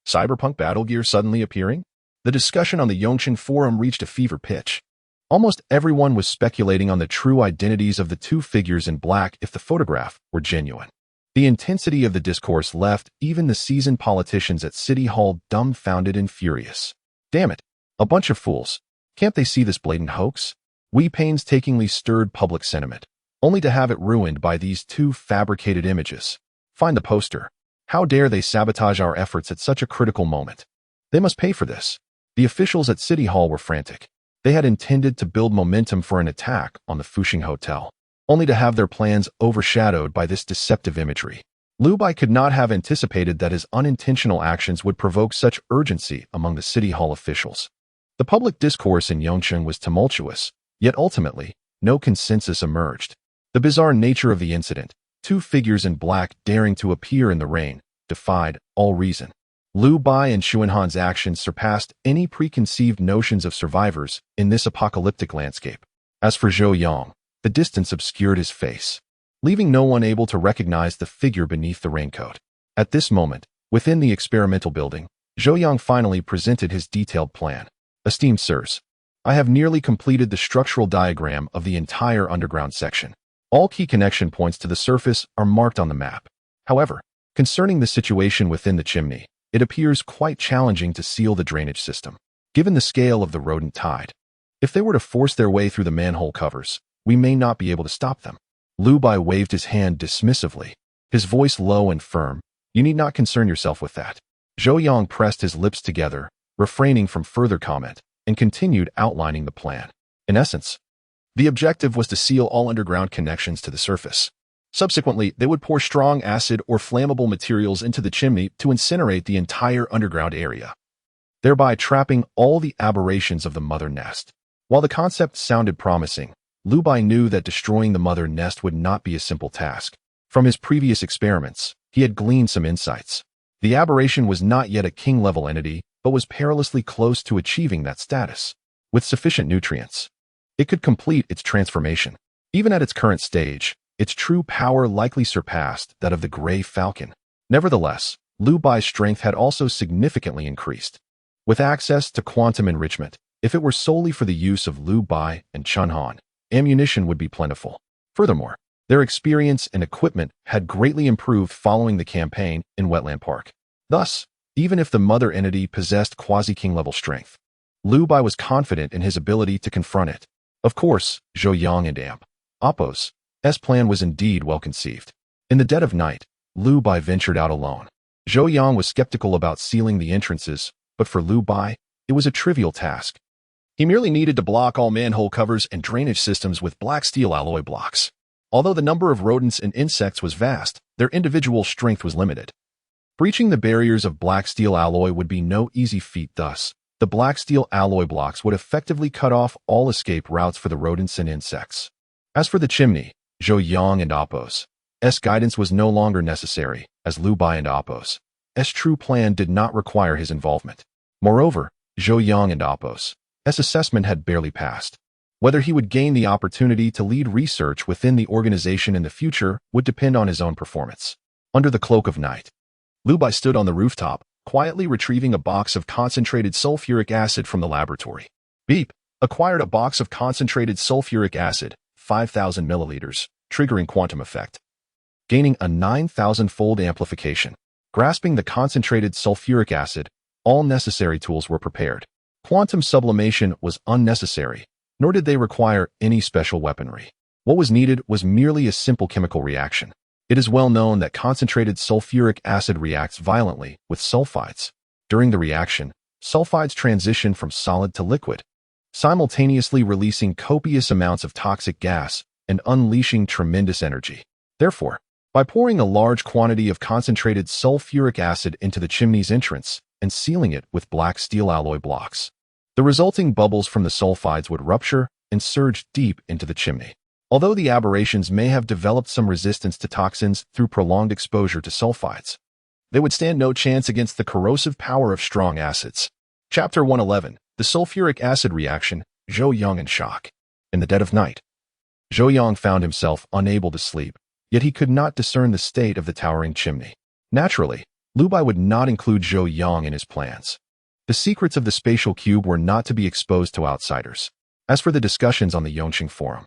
Cyberpunk battle gear suddenly appearing? The discussion on the Yongcheng forum reached a fever pitch. Almost everyone was speculating on the true identities of the two figures in black if the photograph were genuine. The intensity of the discourse left even the seasoned politicians at City Hall dumbfounded and furious. Damn it, a bunch of fools. Can't they see this blatant hoax? We painstakingly stirred public sentiment, only to have it ruined by these two fabricated images. Find the poster. How dare they sabotage our efforts at such a critical moment? They must pay for this. The officials at City Hall were frantic. They had intended to build momentum for an attack on the Fuxing Hotel, only to have their plans overshadowed by this deceptive imagery. Liu Bai could not have anticipated that his unintentional actions would provoke such urgency among the City Hall officials. The public discourse in Yongcheng was tumultuous, yet ultimately, no consensus emerged. The bizarre nature of the incident, two figures in black daring to appear in the rain, defied all reason. Liu Bai and Xuanhan's actions surpassed any preconceived notions of survivors in this apocalyptic landscape. As for Zhou Yang, the distance obscured his face, leaving no one able to recognize the figure beneath the raincoat. At this moment, within the experimental building, Zhou Yang finally presented his detailed plan. Esteemed sirs, I have nearly completed the structural diagram of the entire underground section. All key connection points to the surface are marked on the map. However, concerning the situation within the chimney, it appears quite challenging to seal the drainage system, given the scale of the rodent tide. If they were to force their way through the manhole covers, we may not be able to stop them. Liu Bai waved his hand dismissively, his voice low and firm. You need not concern yourself with that. Zhou Yang pressed his lips together, refraining from further comment, and continued outlining the plan. In essence, the objective was to seal all underground connections to the surface. Subsequently, they would pour strong acid or flammable materials into the chimney to incinerate the entire underground area, thereby trapping all the aberrations of the mother nest. While the concept sounded promising, Liu Bai knew that destroying the mother nest would not be a simple task. From his previous experiments, he had gleaned some insights. The aberration was not yet a king-level entity, but was perilously close to achieving that status. With sufficient nutrients, it could complete its transformation. Even at its current stage, its true power likely surpassed that of the Gray Falcon. Nevertheless, Liu Bai's strength had also significantly increased. With access to quantum enrichment, if it were solely for the use of Liu Bai and Chen Han, ammunition would be plentiful. Furthermore, their experience and equipment had greatly improved following the campaign in Wetland Park. Thus, even if the mother entity possessed quasi-king-level strength, Liu Bai was confident in his ability to confront it. Of course, Zhou Yang and Appo's plan was indeed well conceived. In the dead of night, Liu Bai ventured out alone. Zhou Yang was skeptical about sealing the entrances, but for Liu Bai, it was a trivial task. He merely needed to block all manhole covers and drainage systems with black steel alloy blocks. Although the number of rodents and insects was vast, their individual strength was limited. Breaching the barriers of black steel alloy would be no easy feat. Thus, the black steel alloy blocks would effectively cut off all escape routes for the rodents and insects. As for the chimney, Zhou Yang and Appo's guidance was no longer necessary, as Liu Bai and Appo's true plan did not require his involvement. Moreover, Zhou Yang and Appo's assessment had barely passed. Whether he would gain the opportunity to lead research within the organization in the future would depend on his own performance. Under the cloak of night, Liu Bai stood on the rooftop, quietly retrieving a box of concentrated sulfuric acid from the laboratory. Beep! Acquired a box of concentrated sulfuric acid, 5,000 milliliters, triggering quantum effect. Gaining a 9,000-fold amplification. Grasping the concentrated sulfuric acid, all necessary tools were prepared. Quantum sublimation was unnecessary, nor did they require any special weaponry. What was needed was merely a simple chemical reaction. It is well known that concentrated sulfuric acid reacts violently with sulfides. During the reaction, sulfides transition from solid to liquid, simultaneously releasing copious amounts of toxic gas and unleashing tremendous energy. Therefore, by pouring a large quantity of concentrated sulfuric acid into the chimney's entrance and sealing it with black steel alloy blocks, the resulting bubbles from the sulfides would rupture and surge deep into the chimney. Although the aberrations may have developed some resistance to toxins through prolonged exposure to sulfides, they would stand no chance against the corrosive power of strong acids. Chapter 111, The Sulfuric Acid Reaction, Zhou Yang in shock. In the dead of night, Zhou Yang found himself unable to sleep, yet he could not discern the state of the towering chimney. Naturally, Liu Bai would not include Zhou Yang in his plans. The secrets of the spatial cube were not to be exposed to outsiders. As for the discussions on the Yongqing forum,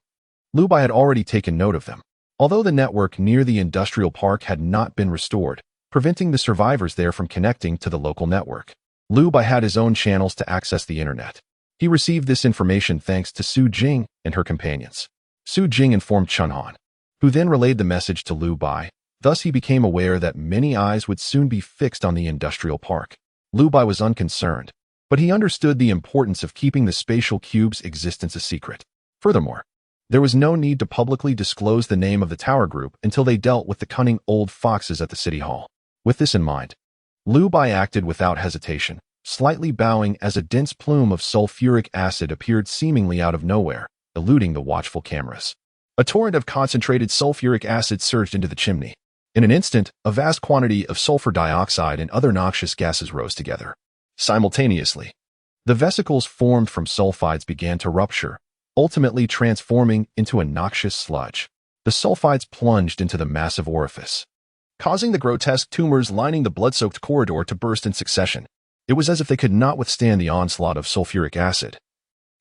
Liu Bai had already taken note of them. Although the network near the industrial park had not been restored, preventing the survivors there from connecting to the local network, Liu Bai had his own channels to access the internet. He received this information thanks to Su Jing and her companions. Su Jing informed Chen Han, who then relayed the message to Liu Bai. Thus he became aware that many eyes would soon be fixed on the industrial park. Liu Bai was unconcerned, but he understood the importance of keeping the spatial cube's existence a secret. Furthermore, there was no need to publicly disclose the name of the tower group until they dealt with the cunning old foxes at the city hall. With this in mind, Liu Bai acted without hesitation, slightly bowing as a dense plume of sulfuric acid appeared seemingly out of nowhere, eluding the watchful cameras. A torrent of concentrated sulfuric acid surged into the chimney. In an instant, a vast quantity of sulfur dioxide and other noxious gases rose together. Simultaneously, the vesicles formed from sulfides began to rupture, ultimately transforming into a noxious sludge. The sulfides plunged into the massive orifice, causing the grotesque tumors lining the blood-soaked corridor to burst in succession. It was as if they could not withstand the onslaught of sulfuric acid,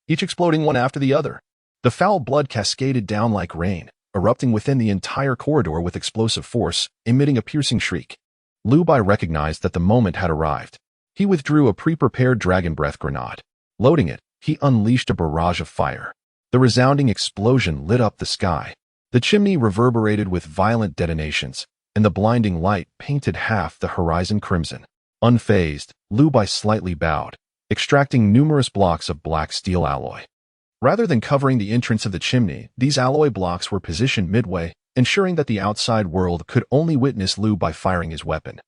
each exploding one after the other. The foul blood cascaded down like rain, erupting within the entire corridor with explosive force, emitting a piercing shriek. Liu Bai recognized that the moment had arrived. He withdrew a pre-prepared dragon breath grenade. Loading it, he unleashed a barrage of fire. The resounding explosion lit up the sky. The chimney reverberated with violent detonations, and the blinding light painted half the horizon crimson. Unfazed, Liu Bai slightly bowed, extracting numerous blocks of black steel alloy. Rather than covering the entrance of the chimney, these alloy blocks were positioned midway, ensuring that the outside world could only witness Liu Bai firing his weapon,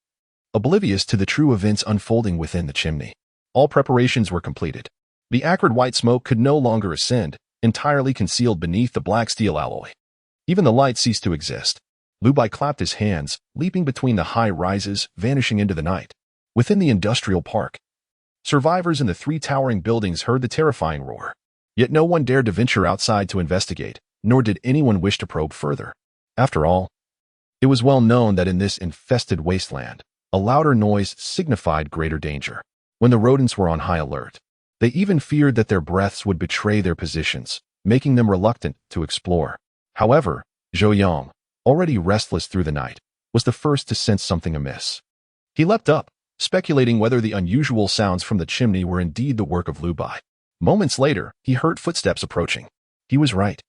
oblivious to the true events unfolding within the chimney. All preparations were completed. The acrid white smoke could no longer ascend, entirely concealed beneath the black steel alloy. Even the light ceased to exist. Lu Bai clapped his hands, leaping between the high rises, vanishing into the night. Within the industrial park, survivors in the 3 towering buildings heard the terrifying roar. Yet no one dared to venture outside to investigate, nor did anyone wish to probe further. After all, it was well known that in this infested wasteland, a louder noise signified greater danger. When the rodents were on high alert, they even feared that their breaths would betray their positions, making them reluctant to explore. However, Zhou Yang, already restless through the night, was the first to sense something amiss. He leapt up, speculating whether the unusual sounds from the chimney were indeed the work of Lu Bai. Moments later, he heard footsteps approaching. He was right.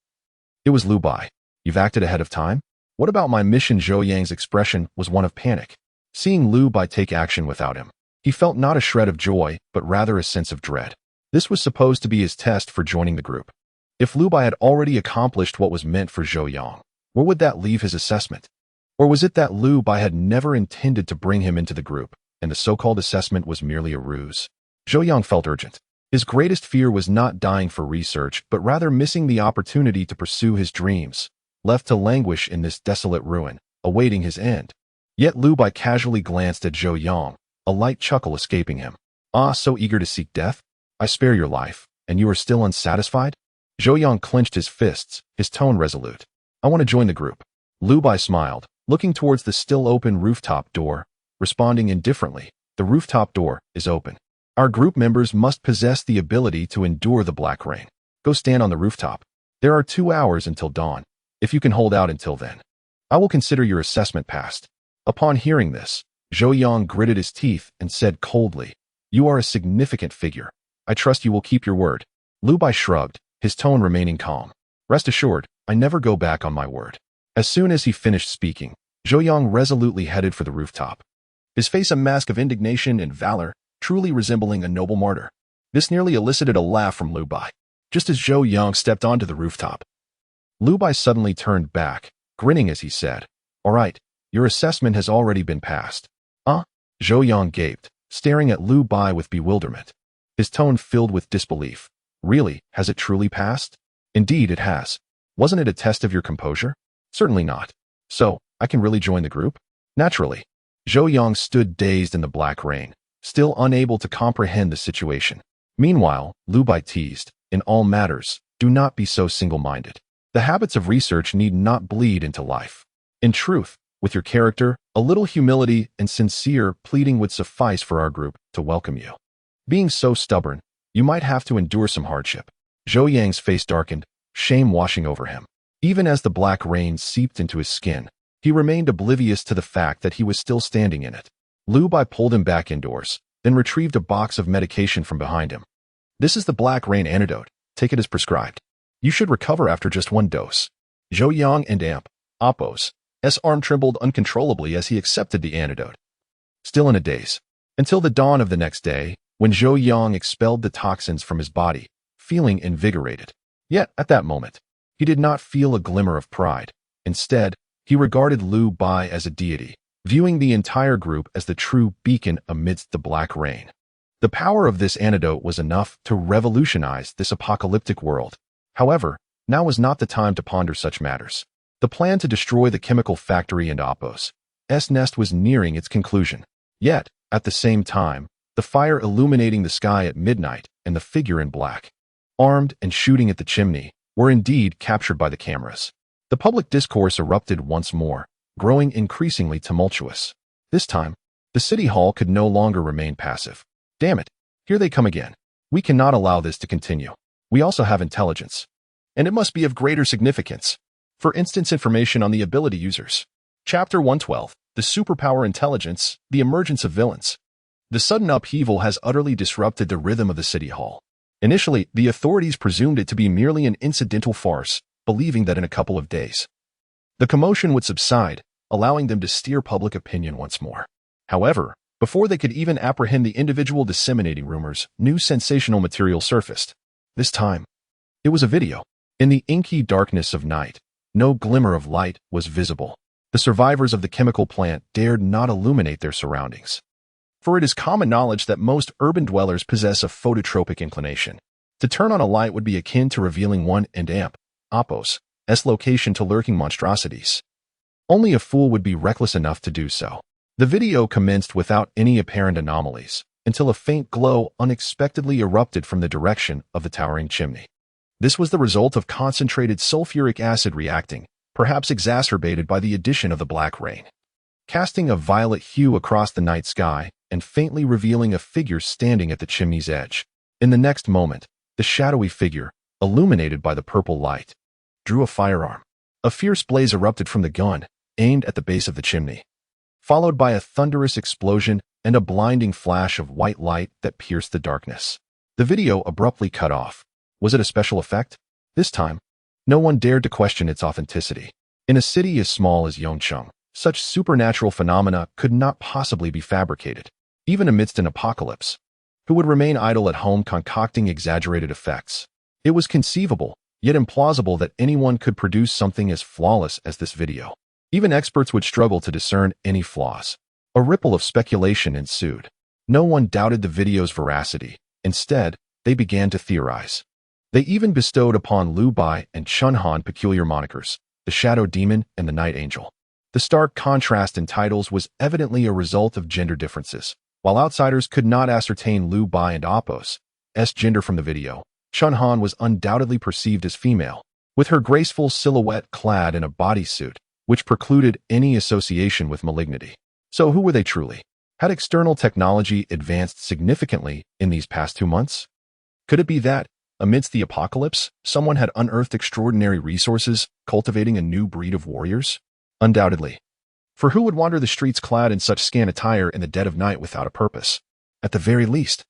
It was Lu Bai. You've acted ahead of time? What about my mission? Zhou Yang's expression was one of panic. Seeing Lu Bai take action without him, he felt not a shred of joy, but rather a sense of dread. This was supposed to be his test for joining the group. If Lu Bai had already accomplished what was meant for Zhou Yang, where would that leave his assessment? Or was it that Lu Bai had never intended to bring him into the group, and the so-called assessment was merely a ruse? Zhou Yang felt urgent. His greatest fear was not dying for research, but rather missing the opportunity to pursue his dreams, left to languish in this desolate ruin, awaiting his end. Yet Lu Bai casually glanced at Zhou Yang, a light chuckle escaping him. Ah, so eager to seek death? I spare your life, and you are still unsatisfied? Zhou Yang clenched his fists, his tone resolute. I want to join the group. Lu Bai smiled, looking towards the still open rooftop door, responding indifferently. The rooftop door is open. Our group members must possess the ability to endure the black rain. Go stand on the rooftop. There are 2 hours until dawn. If you can hold out until then, I will consider your assessment passed. Upon hearing this, Zhou Yang gritted his teeth and said coldly, You are a significant figure. I trust you will keep your word. Lu Bai shrugged, his tone remaining calm. Rest assured, I never go back on my word. As soon as he finished speaking, Zhou Yang resolutely headed for the rooftop, his face a mask of indignation and valor, truly resembling a noble martyr. This nearly elicited a laugh from Lu Bai. Just as Zhou Yang stepped onto the rooftop, Lu Bai suddenly turned back, grinning as he said, All right, your assessment has already been passed. Zhou Yang gaped, staring at Lu Bai with bewilderment. His tone filled with disbelief. Really, has it truly passed? Indeed it has. Wasn't it a test of your composure? Certainly not. So, I can really join the group? Naturally. Zhou Yang stood dazed in the black rain, still unable to comprehend the situation. Meanwhile, Lu Bai teased, In all matters, do not be so single-minded. The habits of research need not bleed into life. In truth, with your character, a little humility and sincere pleading would suffice for our group to welcome you. Being so stubborn, you might have to endure some hardship. Zhou Yang's face darkened, shame washing over him. Even as the black rain seeped into his skin, he remained oblivious to the fact that he was still standing in it. Lu Bai pulled him back indoors, then retrieved a box of medication from behind him. This is the black rain antidote. Take it as prescribed. You should recover after just 1 dose. Zhou Yang and Appo's arm trembled uncontrollably as he accepted the antidote. Still in a daze. Until the dawn of the next day, when Zhou Yang expelled the toxins from his body, feeling invigorated. Yet, at that moment, he did not feel a glimmer of pride. Instead, he regarded Lu Bai as a deity, viewing the entire group as the true beacon amidst the black rain. The power of this antidote was enough to revolutionize this apocalyptic world. However, now was not the time to ponder such matters. The plan to destroy the chemical factory and Appo's nest was nearing its conclusion. Yet, at the same time, the fire illuminating the sky at midnight and the figure in black, armed and shooting at the chimney, were indeed captured by the cameras. The public discourse erupted once more, growing increasingly tumultuous. This time, the city hall could no longer remain passive. Damn it, here they come again. We cannot allow this to continue. We also have intelligence, and it must be of greater significance. For instance, information on the ability users. Chapter 112, The Superpower Intelligence, The Emergence of Villains. The sudden upheaval has utterly disrupted the rhythm of the city hall. Initially, the authorities presumed it to be merely an incidental farce, believing that in a couple of days, the commotion would subside, allowing them to steer public opinion once more. However, before they could even apprehend the individual disseminating rumors, new sensational material surfaced. This time, it was a video. In the inky darkness of night, no glimmer of light was visible. The survivors of the chemical plant dared not illuminate their surroundings. For it is common knowledge that most urban dwellers possess a phototropic inclination. To turn on a light would be akin to revealing Appo's location to lurking monstrosities. Only a fool would be reckless enough to do so. The video commenced without any apparent anomalies, until a faint glow unexpectedly erupted from the direction of the towering chimney. This was the result of concentrated sulfuric acid reacting, perhaps exacerbated by the addition of the black rain, casting a violet hue across the night sky and faintly revealing a figure standing at the chimney's edge. In the next moment, the shadowy figure, illuminated by the purple light, drew a firearm. A fierce blaze erupted from the gun, aimed at the base of the chimney, followed by a thunderous explosion and a blinding flash of white light that pierced the darkness. The video abruptly cut off. Was it a special effect? This time, no one dared to question its authenticity. In a city as small as Yongcheng, such supernatural phenomena could not possibly be fabricated. Even amidst an apocalypse, who would remain idle at home concocting exaggerated effects? It was conceivable, yet implausible that anyone could produce something as flawless as this video. Even experts would struggle to discern any flaws. A ripple of speculation ensued. No one doubted the video's veracity. Instead, they began to theorize. They even bestowed upon Liu Bai and Chun Han peculiar monikers, the Shadow Demon and the Night Angel. The stark contrast in titles was evidently a result of gender differences. While outsiders could not ascertain Liu Bai and Appo's gender from the video, Chun Han was undoubtedly perceived as female, with her graceful silhouette clad in a bodysuit, which precluded any association with malignity. So who were they truly? Had external technology advanced significantly in these past 2 months? Could it be that, amidst the apocalypse, someone had unearthed extraordinary resources, cultivating a new breed of warriors? Undoubtedly. For who would wander the streets clad in such scant attire in the dead of night without a purpose? At the very least,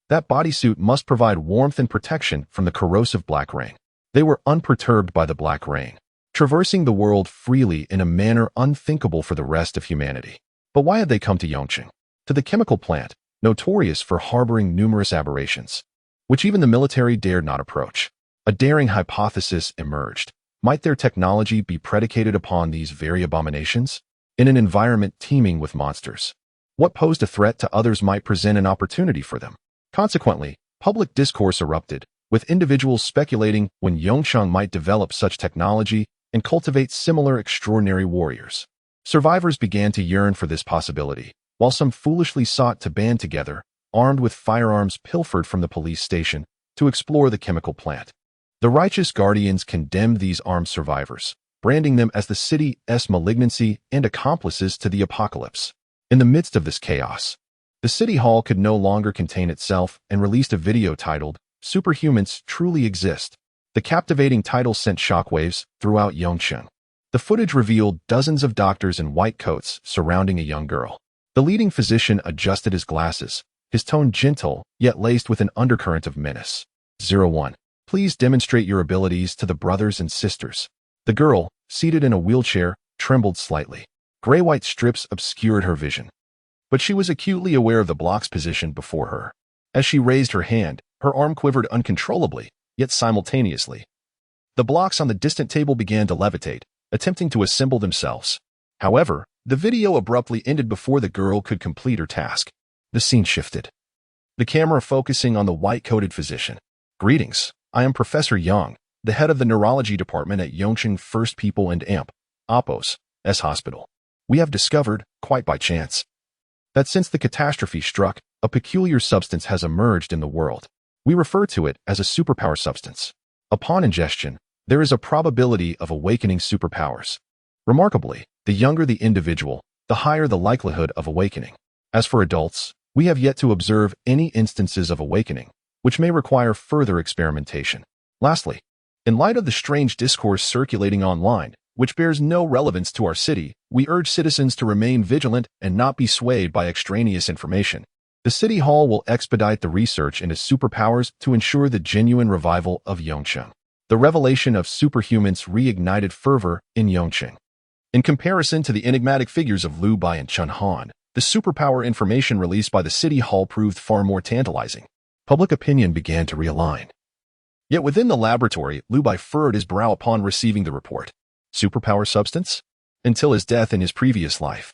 that bodysuit must provide warmth and protection from the corrosive black rain. They were unperturbed by the black rain, traversing the world freely in a manner unthinkable for the rest of humanity. But why had they come to Yongqing? To the chemical plant, notorious for harboring numerous aberrations, which even the military dared not approach. A daring hypothesis emerged. Might their technology be predicated upon these very abominations? In an environment teeming with monsters, what posed a threat to others might present an opportunity for them. Consequently, public discourse erupted, with individuals speculating when Yongcheng might develop such technology and cultivate similar extraordinary warriors. Survivors began to yearn for this possibility, while some foolishly sought to band together, armed with firearms pilfered from the police station, to explore the chemical plant. The righteous guardians condemned these armed survivors, branding them as the city's malignancy and accomplices to the apocalypse. In the midst of this chaos, the city hall could no longer contain itself and released a video titled, "Superhumans Truly Exist." The captivating title sent shockwaves throughout Yongcheng. The footage revealed dozens of doctors in white coats surrounding a young girl. The leading physician adjusted his glasses, his tone gentle, yet laced with an undercurrent of menace. 01. Please demonstrate your abilities to the brothers and sisters. The girl, seated in a wheelchair, trembled slightly. Gray-white strips obscured her vision, but she was acutely aware of the blocks positioned before her. As she raised her hand, her arm quivered uncontrollably, yet simultaneously. The blocks on the distant table began to levitate, attempting to assemble themselves. However, the video abruptly ended before the girl could complete her task. The scene shifted, the camera focusing on the white-coated physician. "Greetings, I am Professor Yang, the head of the neurology department at Yongcheng First People and Appo's hospital. We have discovered, quite by chance, that since the catastrophe struck, a peculiar substance has emerged in the world. We refer to it as a superpower substance. Upon ingestion, there is a probability of awakening superpowers. Remarkably, the younger the individual, the higher the likelihood of awakening. As for adults, we have yet to observe any instances of awakening, which may require further experimentation. Lastly, in light of the strange discourse circulating online, which bears no relevance to our city, we urge citizens to remain vigilant and not be swayed by extraneous information. The City Hall will expedite the research into superpowers to ensure the genuine revival of Yongcheng." The revelation of superhumans reignited fervor in Yongcheng. In comparison to the enigmatic figures of Liu Bai and Chun Han, the superpower information released by the City Hall proved far more tantalizing. Public opinion began to realign. Yet within the laboratory, Liu Bai furrowed his brow upon receiving the report. Superpower substance? Until his death in his previous life,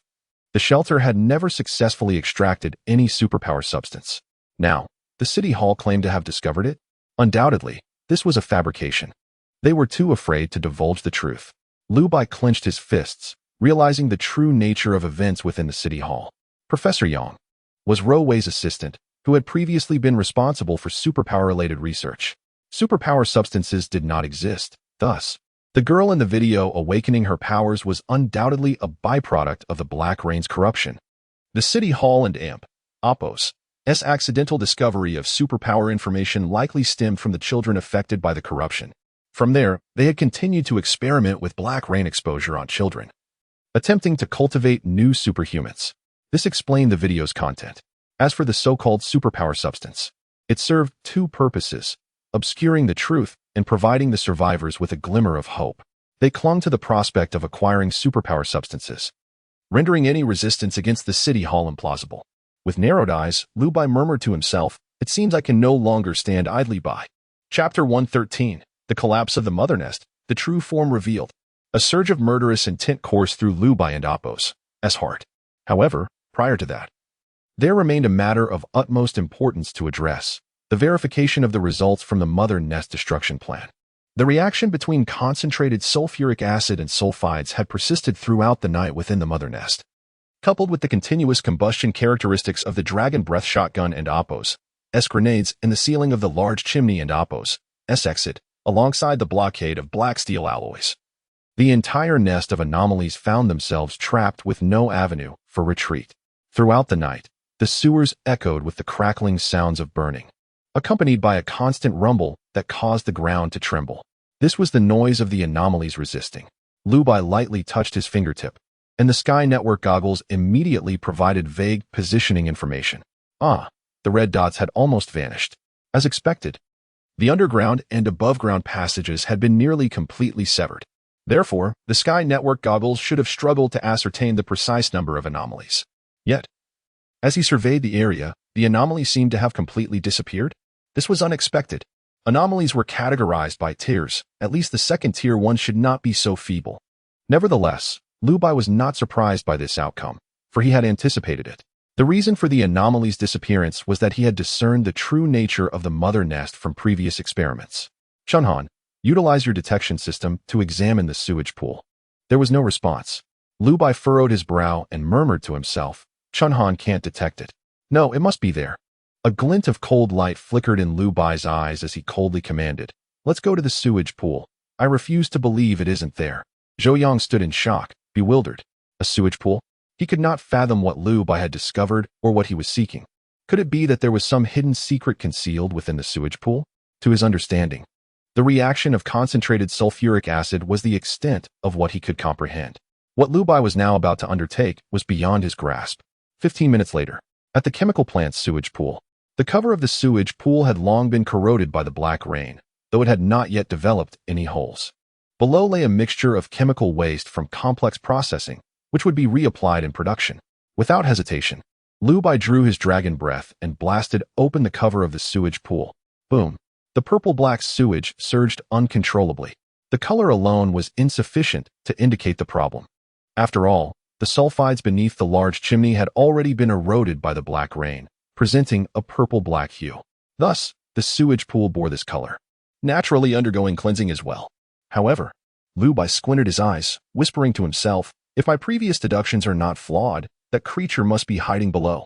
the shelter had never successfully extracted any superpower substance. Now, the City Hall claimed to have discovered it? Undoubtedly, this was a fabrication. They were too afraid to divulge the truth. Liu Bai clenched his fists, realizing the true nature of events within the city hall. Professor Yang was Ro Wei's assistant, who had previously been responsible for superpower-related research. Superpower substances did not exist, thus, the girl in the video awakening her powers was undoubtedly a byproduct of the Black Rain's corruption. The City Hall and Appos' accidental discovery of superpower information likely stemmed from the children affected by the corruption. From there, they had continued to experiment with Black Rain exposure on children, attempting to cultivate new superhumans. This explained the video's content. As for the so-called superpower substance, it served two purposes: obscuring the truth and providing the survivors with a glimmer of hope. They clung to the prospect of acquiring superpower substances, rendering any resistance against the city hall implausible. With narrowed eyes, Lu Bai murmured to himself, "It seems I can no longer stand idly by." Chapter 113. The Collapse of the Mother Nest, the True Form Revealed. A surge of murderous intent coursed through Lu Bai and Appos' heart. However, prior to that, there remained a matter of utmost importance to address: the verification of the results from the Mother Nest destruction plan. The reaction between concentrated sulfuric acid and sulfides had persisted throughout the night within the Mother Nest. Coupled with the continuous combustion characteristics of the Dragon Breath shotgun and Appos' grenades in the ceiling of the large chimney and Appos' exit, alongside the blockade of black steel alloys, the entire nest of anomalies found themselves trapped with no avenue for retreat. Throughout the night, the sewers echoed with the crackling sounds of burning, accompanied by a constant rumble that caused the ground to tremble. This was the noise of the anomalies resisting. Lu Bai lightly touched his fingertip, and the Sky Network goggles immediately provided vague positioning information. The red dots had almost vanished. As expected, the underground and above-ground passages had been nearly completely severed. Therefore, the Sky Network goggles should have struggled to ascertain the precise number of anomalies. Yet, as he surveyed the area, the anomalies seemed to have completely disappeared. This was unexpected. Anomalies were categorized by tiers. At least the second tier one should not be so feeble. Nevertheless, Lu Bai was not surprised by this outcome, for he had anticipated it. The reason for the anomaly's disappearance was that he had discerned the true nature of the mother nest from previous experiments. "Chunhan, utilize your detection system to examine the sewage pool." There was no response. Lu Bai furrowed his brow and murmured to himself, "Chunhan can't detect it. No, it must be there." A glint of cold light flickered in Lu Bai's eyes as he coldly commanded, "Let's go to the sewage pool. I refuse to believe it isn't there." Zhou Yang stood in shock, bewildered. A sewage pool? He could not fathom what Lu Bai had discovered or what he was seeking. Could it be that there was some hidden secret concealed within the sewage pool? To his understanding, the reaction of concentrated sulfuric acid was the extent of what he could comprehend. What Lu Bai was now about to undertake was beyond his grasp. 15 minutes later, at the chemical plant's sewage pool, the cover of the sewage pool had long been corroded by the black rain, though it had not yet developed any holes. Below lay a mixture of chemical waste from complex processing, which would be reapplied in production. Without hesitation, Lu Bai drew his dragon breath and blasted open the cover of the sewage pool. Boom! The purple-black sewage surged uncontrollably. The color alone was insufficient to indicate the problem. After all, the sulfides beneath the large chimney had already been eroded by the black rain, presenting a purple-black hue. Thus, the sewage pool bore this color, naturally undergoing cleansing as well. However, Lu Bai squinted his eyes, whispering to himself, "If my previous deductions are not flawed, that creature must be hiding below."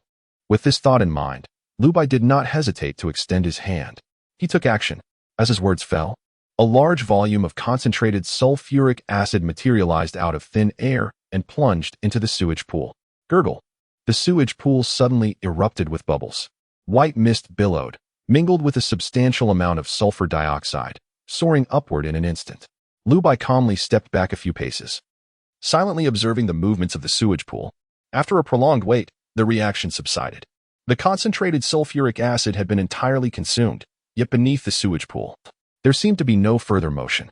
With this thought in mind, Lu Bai did not hesitate to extend his hand. He took action. As his words fell, a large volume of concentrated sulfuric acid materialized out of thin air and plunged into the sewage pool. Gurgle! The sewage pool suddenly erupted with bubbles. White mist billowed, mingled with a substantial amount of sulfur dioxide, soaring upward in an instant. Lu Bai calmly stepped back a few paces, silently observing the movements of the sewage pool. After a prolonged wait, the reaction subsided. The concentrated sulfuric acid had been entirely consumed, yet beneath the sewage pool, there seemed to be no further motion.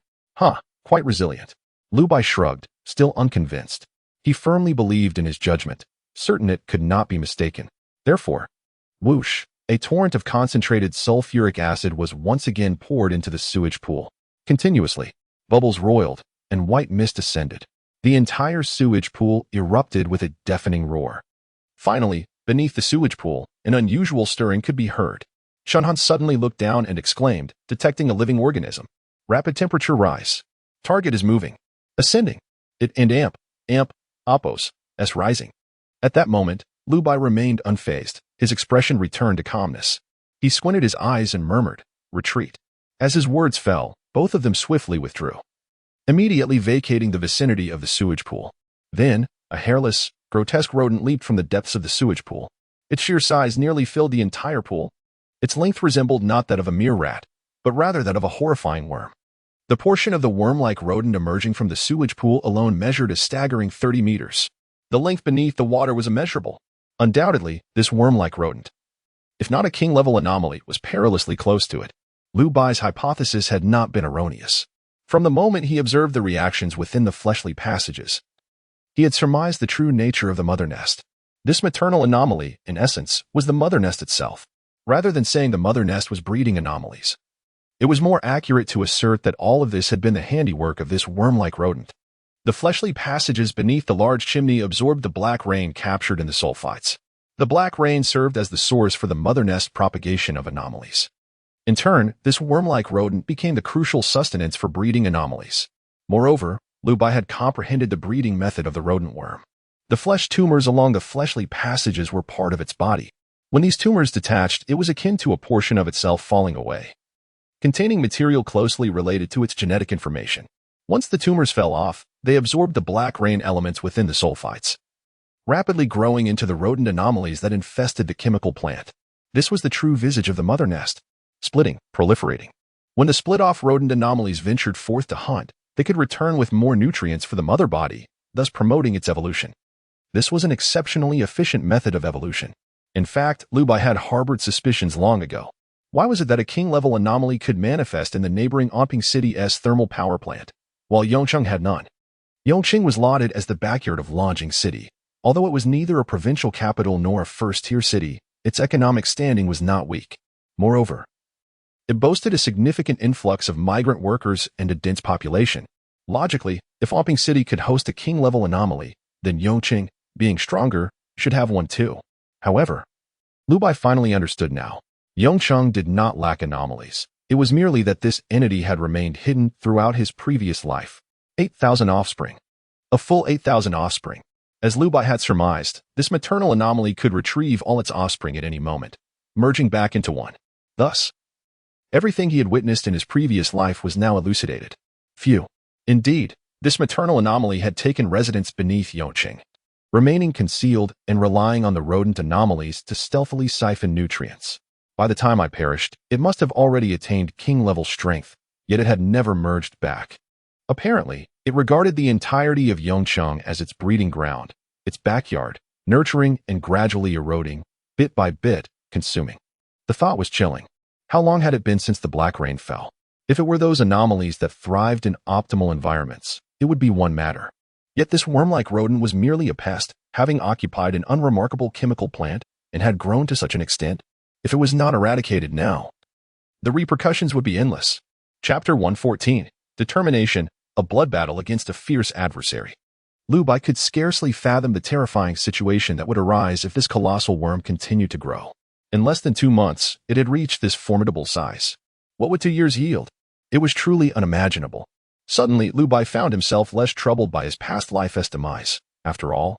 Quite resilient. Lu Bai shrugged, still unconvinced. He firmly believed in his judgment, certain it could not be mistaken. Therefore, whoosh, a torrent of concentrated sulfuric acid was once again poured into the sewage pool. Continuously, bubbles roiled, and white mist ascended. The entire sewage pool erupted with a deafening roar. Finally, beneath the sewage pool, an unusual stirring could be heard. Shunhan suddenly looked down and exclaimed, detecting a living organism. Rapid temperature rise. Target is moving. Ascending. Amp. Oppos, S rising. At that moment, Lu Bai remained unfazed. His expression returned to calmness. He squinted his eyes and murmured, "Retreat." As his words fell, both of them swiftly withdrew, immediately vacating the vicinity of the sewage pool. Then, a hairless, grotesque rodent leaped from the depths of the sewage pool. Its sheer size nearly filled the entire pool. Its length resembled not that of a mere rat, but rather that of a horrifying worm. The portion of the worm-like rodent emerging from the sewage pool alone measured a staggering 30 meters. The length beneath the water was immeasurable. Undoubtedly, this worm-like rodent, if not a king-level anomaly, was perilously close to it. Lu Bai's hypothesis had not been erroneous. From the moment he observed the reactions within the fleshly passages, he had surmised the true nature of the mother nest. This maternal anomaly, in essence, was the mother nest itself. Rather than saying the mother nest was breeding anomalies, it was more accurate to assert that all of this had been the handiwork of this worm-like rodent. The fleshly passages beneath the large chimney absorbed the black rain captured in the sulfites. The black rain served as the source for the mother nest propagation of anomalies. In turn, this worm-like rodent became the crucial sustenance for breeding anomalies. Moreover, Lu Bai had comprehended the breeding method of the rodent worm. The flesh tumors along the fleshly passages were part of its body. When these tumors detached, it was akin to a portion of itself falling away, containing material closely related to its genetic information. Once the tumors fell off, they absorbed the black rain elements within the sulfites, rapidly growing into the rodent anomalies that infested the chemical plant. This was the true visage of the mother nest, splitting, proliferating. When the split-off rodent anomalies ventured forth to hunt, they could return with more nutrients for the mother body, thus promoting its evolution. This was an exceptionally efficient method of evolution. In fact, Lu Bai had harbored suspicions long ago. Why was it that a king-level anomaly could manifest in the neighboring Yongqing City's thermal power plant, while Yongcheng had none? Yongqing was lauded as the backyard of Leasing City. Although it was neither a provincial capital nor a first-tier city, its economic standing was not weak. Moreover, it boasted a significant influx of migrant workers and a dense population. Logically, if Yongqing City could host a king-level anomaly, then Yongqing, being stronger, should have one too. However, Lu Bai finally understood now. Yongcheng did not lack anomalies. It was merely that this entity had remained hidden throughout his previous life. 8,000 offspring. A full 8,000 offspring. As Lu Bai had surmised, this maternal anomaly could retrieve all its offspring at any moment, merging back into one. Thus, everything he had witnessed in his previous life was now elucidated. Phew. Indeed, this maternal anomaly had taken residence beneath Yongqing, remaining concealed and relying on the rodent anomalies to stealthily siphon nutrients. By the time I perished, it must have already attained king-level strength, yet it had never merged back. Apparently, it regarded the entirety of Yongcheng as its breeding ground, its backyard, nurturing and gradually eroding, bit by bit, consuming. The thought was chilling. How long had it been since the black rain fell? If it were those anomalies that thrived in optimal environments, it would be one matter. Yet this worm-like rodent was merely a pest, having occupied an unremarkable chemical plant and had grown to such an extent. If it was not eradicated now, the repercussions would be endless. Chapter 114. Determination, a blood battle against a fierce adversary. Lu Bai could scarcely fathom the terrifying situation that would arise if this colossal worm continued to grow. In less than 2 months, it had reached this formidable size. What would 2 years yield? It was truly unimaginable. Suddenly, Lu Bai found himself less troubled by his past life's demise. After all,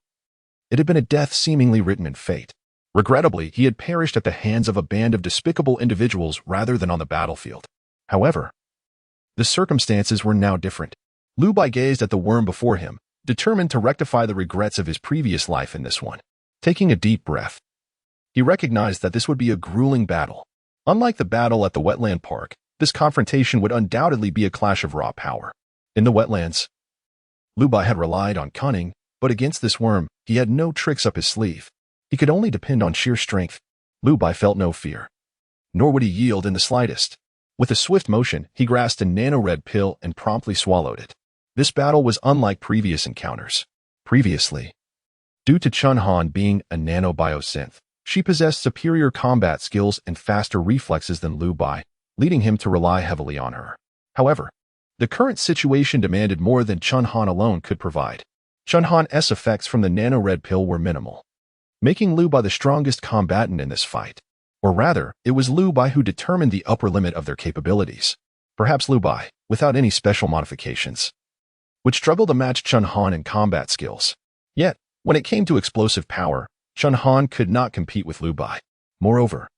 it had been a death seemingly written in fate. Regrettably, he had perished at the hands of a band of despicable individuals rather than on the battlefield. However, the circumstances were now different. Lu Bai gazed at the worm before him, determined to rectify the regrets of his previous life in this one. Taking a deep breath, he recognized that this would be a grueling battle. Unlike the battle at the wetland park, this confrontation would undoubtedly be a clash of raw power. In the wetlands, Lu Bai had relied on cunning, but against this worm, he had no tricks up his sleeve. He could only depend on sheer strength. Lu Bai felt no fear, nor would he yield in the slightest. With a swift motion, he grasped a nano-red pill and promptly swallowed it. This battle was unlike previous encounters. Previously, due to Chun Han being a nanobiosynth, she possessed superior combat skills and faster reflexes than Lu Bai, leading him to rely heavily on her. However, the current situation demanded more than Chun Han alone could provide. Chun Han's effects from the nano-red pill were minimal, making Lu Bai the strongest combatant in this fight. Or rather, it was Lu Bai who determined the upper limit of their capabilities. Perhaps Lu Bai, without any special modifications, would struggle to match Chun Han in combat skills. Yet, When it came to explosive power, Chun Han could not compete with Lu Bai. Moreover,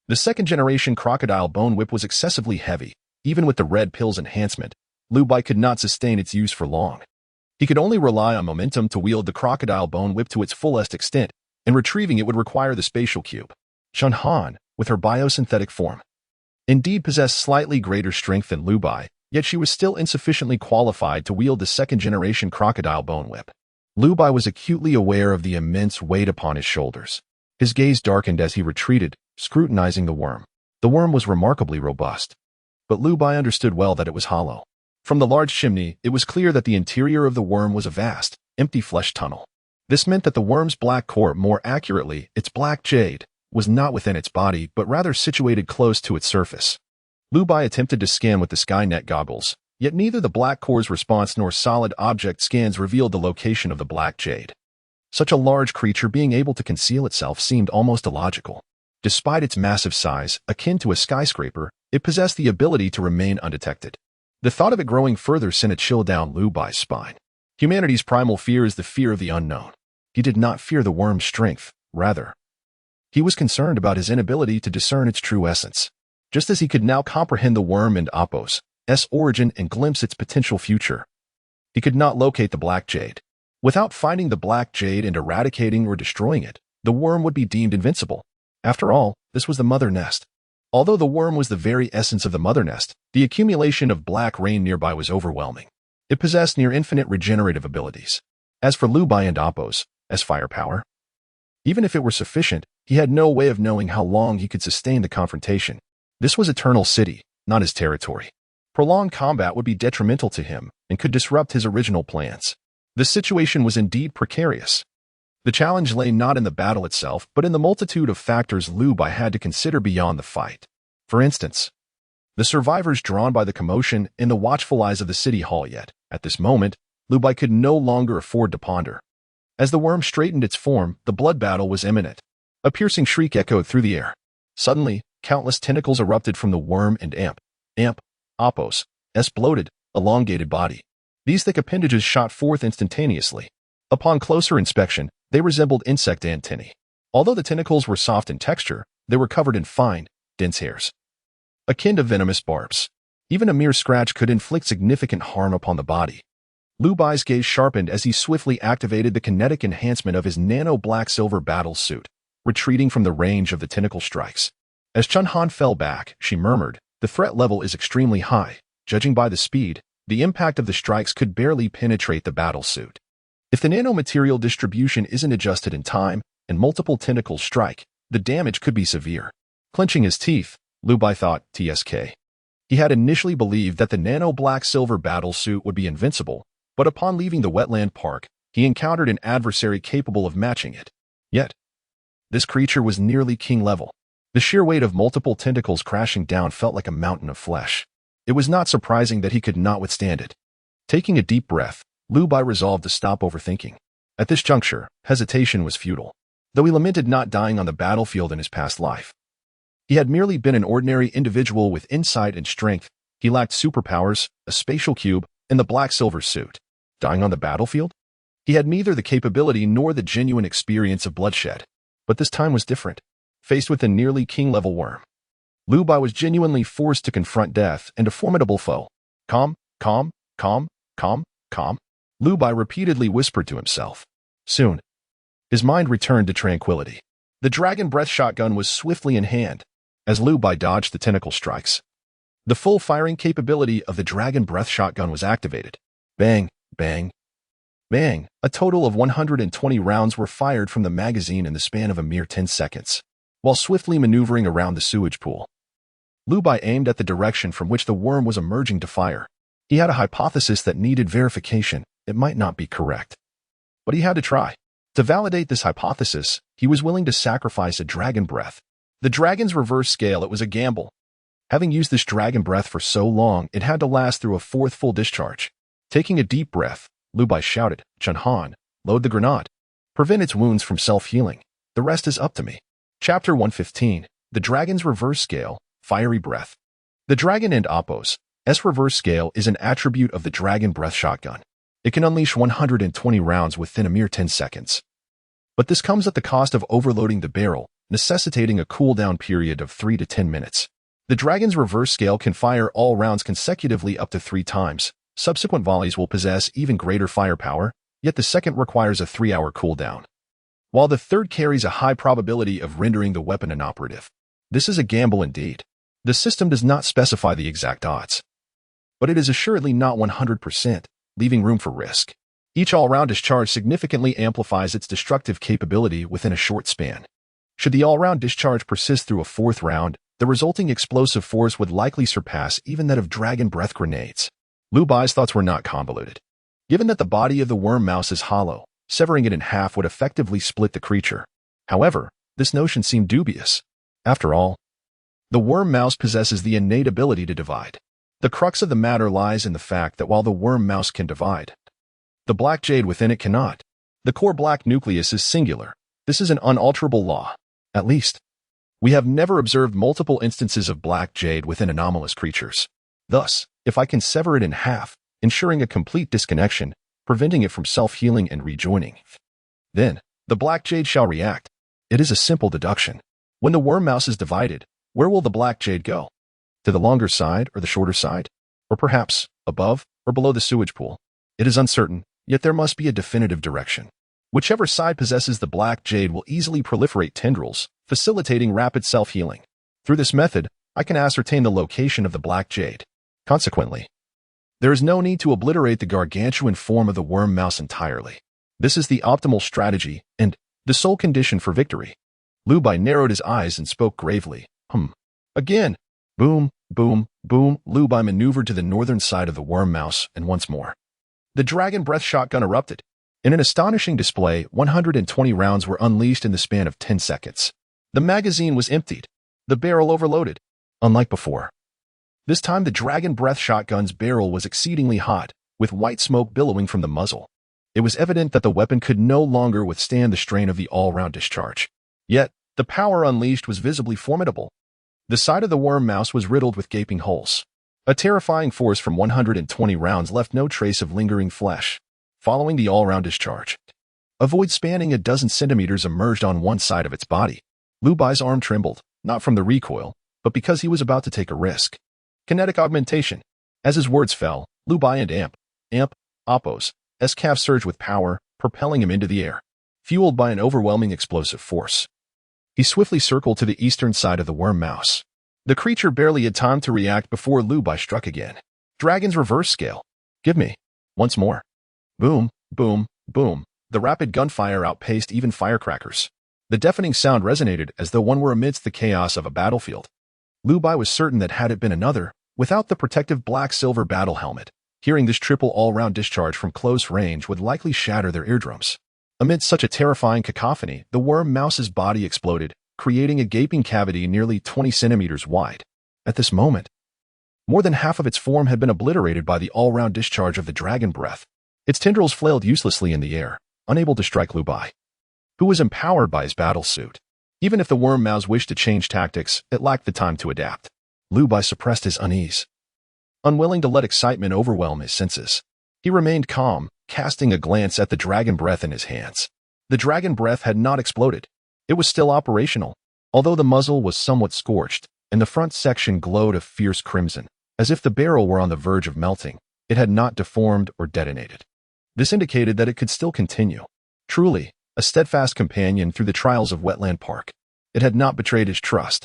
the second-generation crocodile bone whip was excessively heavy. Even with the red pill's enhancement, Lu Bai could not sustain its use for long. He could only rely on momentum to wield the crocodile bone whip to its fullest extent, and retrieving it would require the spatial cube. Chun Han, with her biosynthetic form, indeed possessed slightly greater strength than Lu Bai, yet she was still insufficiently qualified to wield the second-generation crocodile bone whip. Lu Bai was acutely aware of the immense weight upon his shoulders. His gaze darkened as he retreated, scrutinizing the worm. The worm was remarkably robust, but Lu Bai understood well that it was hollow. From the large chimney, it was clear that the interior of the worm was a vast, empty flesh tunnel. This meant that the worm's black core, more accurately, its black jade, was not within its body but rather situated close to its surface. Lu Bai attempted to scan with the Skynet goggles, yet neither the black core's response nor solid object scans revealed the location of the black jade. Such a large creature being able to conceal itself seemed almost illogical. Despite its massive size, akin to a skyscraper, it possessed the ability to remain undetected. The thought of it growing further sent a chill down Lu Bai's spine. Humanity's primal fear is the fear of the unknown. He did not fear the worm's strength, rather, he was concerned about his inability to discern its true essence. Just as he could now comprehend the worm and Apos' origin and glimpse its potential future, he could not locate the black jade. Without finding the black jade and eradicating or destroying it, the worm would be deemed invincible. After all, this was the mother nest. Although the worm was the very essence of the mother nest, the accumulation of black rain nearby was overwhelming. It possessed near infinite regenerative abilities. As for Lu Bai and Apos' firepower, even if it were sufficient, he had no way of knowing how long he could sustain the confrontation. This was Eternal City, not his territory. Prolonged combat would be detrimental to him and could disrupt his original plans. The situation was indeed precarious. The challenge lay not in the battle itself, but in the multitude of factors Lu Bai had to consider beyond the fight. For instance, the survivors drawn by the commotion and the watchful eyes of the city hall. Yet, at this moment, Lu Bai could no longer afford to ponder. As the worm straightened its form, the blood battle was imminent. A piercing shriek echoed through the air. Suddenly, countless tentacles erupted from the worm and Apos' bloated, elongated body. These thick appendages shot forth instantaneously. Upon closer inspection, they resembled insect antennae. Although the tentacles were soft in texture, they were covered in fine, dense hairs, akin to venomous barbs. Even a mere scratch could inflict significant harm upon the body. Lu Bai's gaze sharpened as he swiftly activated the kinetic enhancement of his nano-black-silver battle suit, retreating from the range of the tentacle strikes. As Chun Han fell back, she murmured, "The threat level is extremely high. Judging by the speed, the impact of the strikes could barely penetrate the battle suit. If the nanomaterial distribution isn't adjusted in time and multiple tentacles strike, the damage could be severe." Clenching his teeth, Lu Bai thought, TSK. He had initially believed that the nano-black-silver battle suit would be invincible, but upon leaving the wetland park, he encountered an adversary capable of matching it. Yet, this creature was nearly king level. The sheer weight of multiple tentacles crashing down felt like a mountain of flesh. It was not surprising that he could not withstand it. Taking a deep breath, Lu Bai resolved to stop overthinking. At this juncture, hesitation was futile. Though he lamented not dying on the battlefield in his past life, he had merely been an ordinary individual with insight and strength. He lacked superpowers, a spatial cube, and the black-silver suit. Dying on the battlefield? He had neither the capability nor the genuine experience of bloodshed. But this time was different. Faced with a nearly king-level worm, Lu Bai was genuinely forced to confront death and a formidable foe. Calm, calm, calm, calm, calm, Lu Bai repeatedly whispered to himself. Soon, his mind returned to tranquility. The dragon breath shotgun was swiftly in hand. As Lu Bai dodged the tentacle strikes, the full firing capability of the dragon breath shotgun was activated. Bang, bang, bang. A total of 120 rounds were fired from the magazine in the span of a mere 10 seconds. While swiftly maneuvering around the sewage pool, Lu Bai aimed at the direction from which the worm was emerging to fire. He had a hypothesis that needed verification. It might not be correct, but he had to try. To validate this hypothesis, he was willing to sacrifice a dragon breath. The dragon's reverse scale, it was a gamble. Having used this dragon breath for so long, it had to last through a fourth full discharge. Taking a deep breath, Lu Bai shouted, Chun Han, load the grenade. Prevent its wounds from self-healing. The rest is up to me. Chapter 115, The Dragon's Reverse Scale, Fiery Breath. The Dragon and Apos' reverse scale is an attribute of the dragon breath shotgun. It can unleash 120 rounds within a mere 10 seconds. But this comes at the cost of overloading the barrel, necessitating a cooldown period of 3 to 10 minutes. The dragon's reverse scale can fire all rounds consecutively up to 3 times. Subsequent volleys will possess even greater firepower, yet the second requires a 3-hour cooldown, while the third carries a high probability of rendering the weapon inoperative. This is a gamble indeed. The system does not specify the exact odds, but it is assuredly not 100%, leaving room for risk. Each all-round discharge significantly amplifies its destructive capability within a short span. Should the all-round discharge persist through a 4th round, the resulting explosive force would likely surpass even that of dragon breath grenades. Lu Bai's thoughts were not convoluted. Given that the body of the worm mouse is hollow, severing it in half would effectively split the creature. However, this notion seemed dubious. After all, the worm mouse possesses the innate ability to divide. The crux of the matter lies in the fact that while the worm mouse can divide, the black jade within it cannot. The core black nucleus is singular. This is an unalterable law. At least, we have never observed multiple instances of black jade within anomalous creatures. Thus, if I can sever it in half, ensuring a complete disconnection, preventing it from self-healing and rejoining, then the black jade shall react. It is a simple deduction. When the worm mouse is divided, where will the black jade go? To the longer side or the shorter side? Or perhaps above or below the sewage pool? It is uncertain, yet there must be a definitive direction. Whichever side possesses the black jade will easily proliferate tendrils, facilitating rapid self-healing. Through this method, I can ascertain the location of the black jade. Consequently, there is no need to obliterate the gargantuan form of the worm mouse entirely. This is the optimal strategy and the sole condition for victory. Lu Bai narrowed his eyes and spoke gravely. Again. Boom, boom, boom. Lu Bai maneuvered to the northern side of the worm mouse, and once more, the dragon breath shotgun erupted. In an astonishing display, 120 rounds were unleashed in the span of 10 seconds. The magazine was emptied, the barrel overloaded. Unlike before, this time the dragon breath shotgun's barrel was exceedingly hot, with white smoke billowing from the muzzle. It was evident that the weapon could no longer withstand the strain of the all-round discharge. Yet, the power unleashed was visibly formidable. The side of the worm mouse was riddled with gaping holes. A terrifying force from 120 rounds left no trace of lingering flesh. Following the all-round discharge, a void spanning a dozen centimeters emerged on one side of its body. Lu Bai's arm trembled, not from the recoil, but because he was about to take a risk. Kinetic augmentation. As his words fell, Lu Bai and Appo's calf surged with power, propelling him into the air, fueled by an overwhelming explosive force. He swiftly circled to the eastern side of the worm mouse. The creature barely had time to react before Lu Bai struck again. Dragon's reverse scale. Give me. Once more. Boom, boom, boom. The rapid gunfire outpaced even firecrackers. The deafening sound resonated as though one were amidst the chaos of a battlefield. Lu Bai was certain that had it been another, without the protective black-silver battle helmet, hearing this triple all-round discharge from close range would likely shatter their eardrums. Amid such a terrifying cacophony, the worm mouse's body exploded, creating a gaping cavity nearly 20 centimeters wide. At this moment, more than half of its form had been obliterated by the all-round discharge of the dragon breath. Its tendrils flailed uselessly in the air, unable to strike Lu Bai, who was empowered by his battle suit. Even if the worm mouse wished to change tactics, it lacked the time to adapt. Lu Bai suppressed his unease, unwilling to let excitement overwhelm his senses. He remained calm, casting a glance at the dragon breath in his hands. The dragon breath had not exploded. It was still operational, although the muzzle was somewhat scorched, and the front section glowed a fierce crimson, as if the barrel were on the verge of melting. It had not deformed or detonated. This indicated that it could still continue. Truly, a steadfast companion through the trials of Wetland Park. It had not betrayed his trust.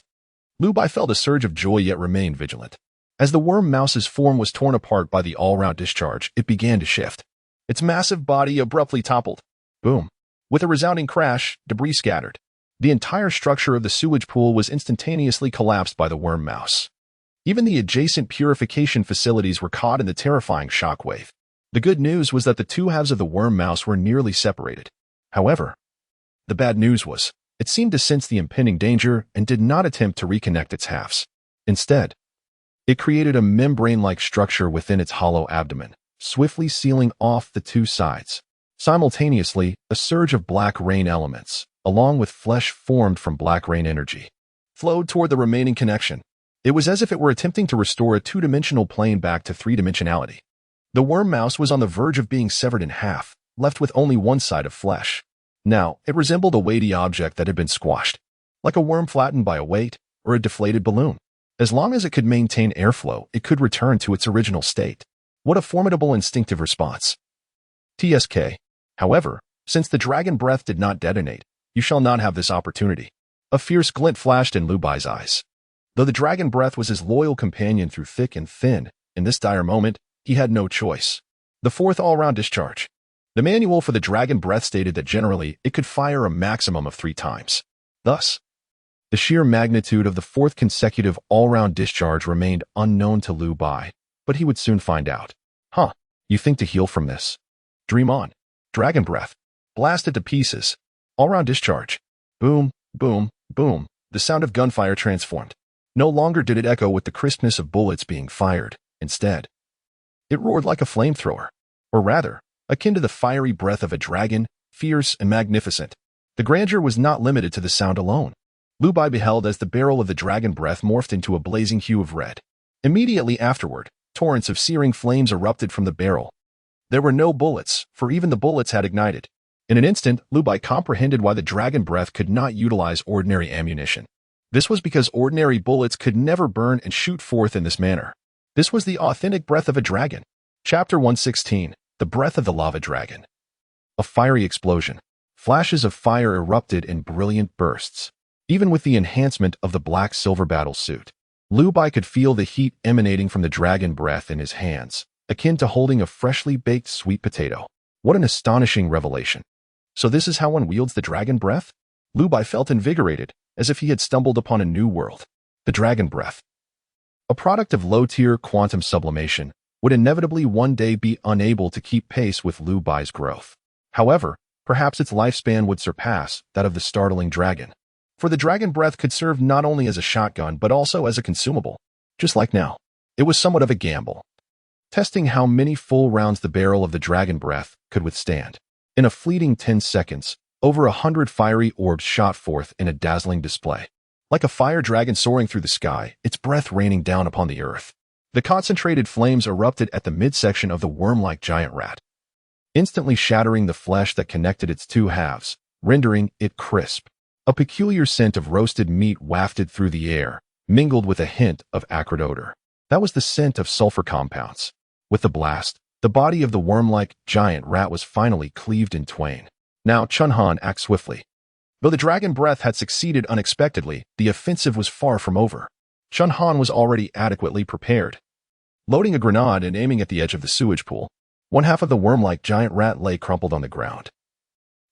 Lu Bai felt a surge of joy yet remained vigilant. As the worm mouse's form was torn apart by the all-round discharge, it began to shift. Its massive body abruptly toppled. Boom. With a resounding crash, debris scattered. The entire structure of the sewage pool was instantaneously collapsed by the worm mouse. Even the adjacent purification facilities were caught in the terrifying shockwave. The good news was that the two halves of the worm mouse were nearly separated. However, the bad news was, it seemed to sense the impending danger and did not attempt to reconnect its halves. Instead, it created a membrane-like structure within its hollow abdomen, swiftly sealing off the two sides. Simultaneously, a surge of black rain elements, along with flesh formed from black rain energy, flowed toward the remaining connection. It was as if it were attempting to restore a two-dimensional plane back to three-dimensionality. The worm mouse was on the verge of being severed in half, left with only one side of flesh. Now, it resembled a weighty object that had been squashed, like a worm flattened by a weight or a deflated balloon. As long as it could maintain airflow, it could return to its original state. What a formidable instinctive response. TSK. However, since the dragon breath did not detonate, you shall not have this opportunity. A fierce glint flashed in Lu Bai's eyes. Though the dragon breath was his loyal companion through thick and thin, in this dire moment, he had no choice. The fourth all-round discharge. The manual for the dragon breath stated that generally it could fire a maximum of 3 times. Thus, the sheer magnitude of the fourth consecutive all-round discharge remained unknown to Lu Bai, but he would soon find out. You think to heal from this? Dream on. Dragon breath. Blasted to pieces. All-round discharge. Boom, boom, boom. The sound of gunfire transformed. No longer did it echo with the crispness of bullets being fired. Instead, it roared like a flamethrower, or rather, akin to the fiery breath of a dragon, fierce and magnificent. The grandeur was not limited to the sound alone. Lu Bai beheld as the barrel of the dragon breath morphed into a blazing hue of red. Immediately afterward, torrents of searing flames erupted from the barrel. There were no bullets, for even the bullets had ignited. In an instant, Lu Bai comprehended why the dragon breath could not utilize ordinary ammunition. This was because ordinary bullets could never burn and shoot forth in this manner. This was the authentic breath of a dragon. Chapter 116, The Breath of the Lava Dragon. A fiery explosion. Flashes of fire erupted in brilliant bursts. Even with the enhancement of the black-silver battle suit, Lu Bai could feel the heat emanating from the dragon breath in his hands, akin to holding a freshly baked sweet potato. What an astonishing revelation. So this is how one wields the dragon breath? Lu Bai felt invigorated, as if he had stumbled upon a new world. The dragon breath. A product of low-tier quantum sublimation, would inevitably one day be unable to keep pace with Lu Bai's growth. However, perhaps its lifespan would surpass that of the startling dragon. For the dragon breath could serve not only as a shotgun but also as a consumable. Just like now. It was somewhat of a gamble. Testing how many full rounds the barrel of the dragon breath could withstand. In a fleeting 10 seconds, over 100 fiery orbs shot forth in a dazzling display. Like a fire dragon soaring through the sky, its breath raining down upon the earth. The concentrated flames erupted at the midsection of the worm-like giant rat, instantly shattering the flesh that connected its two halves, rendering it crisp. A peculiar scent of roasted meat wafted through the air, mingled with a hint of acrid odor. That was the scent of sulfur compounds. With the blast, the body of the worm-like giant rat was finally cleaved in twain. Now Chun Han acted swiftly. Though the dragon breath had succeeded unexpectedly, the offensive was far from over. Chun Han was already adequately prepared. Loading a grenade and aiming at the edge of the sewage pool, one half of the worm-like giant rat lay crumpled on the ground,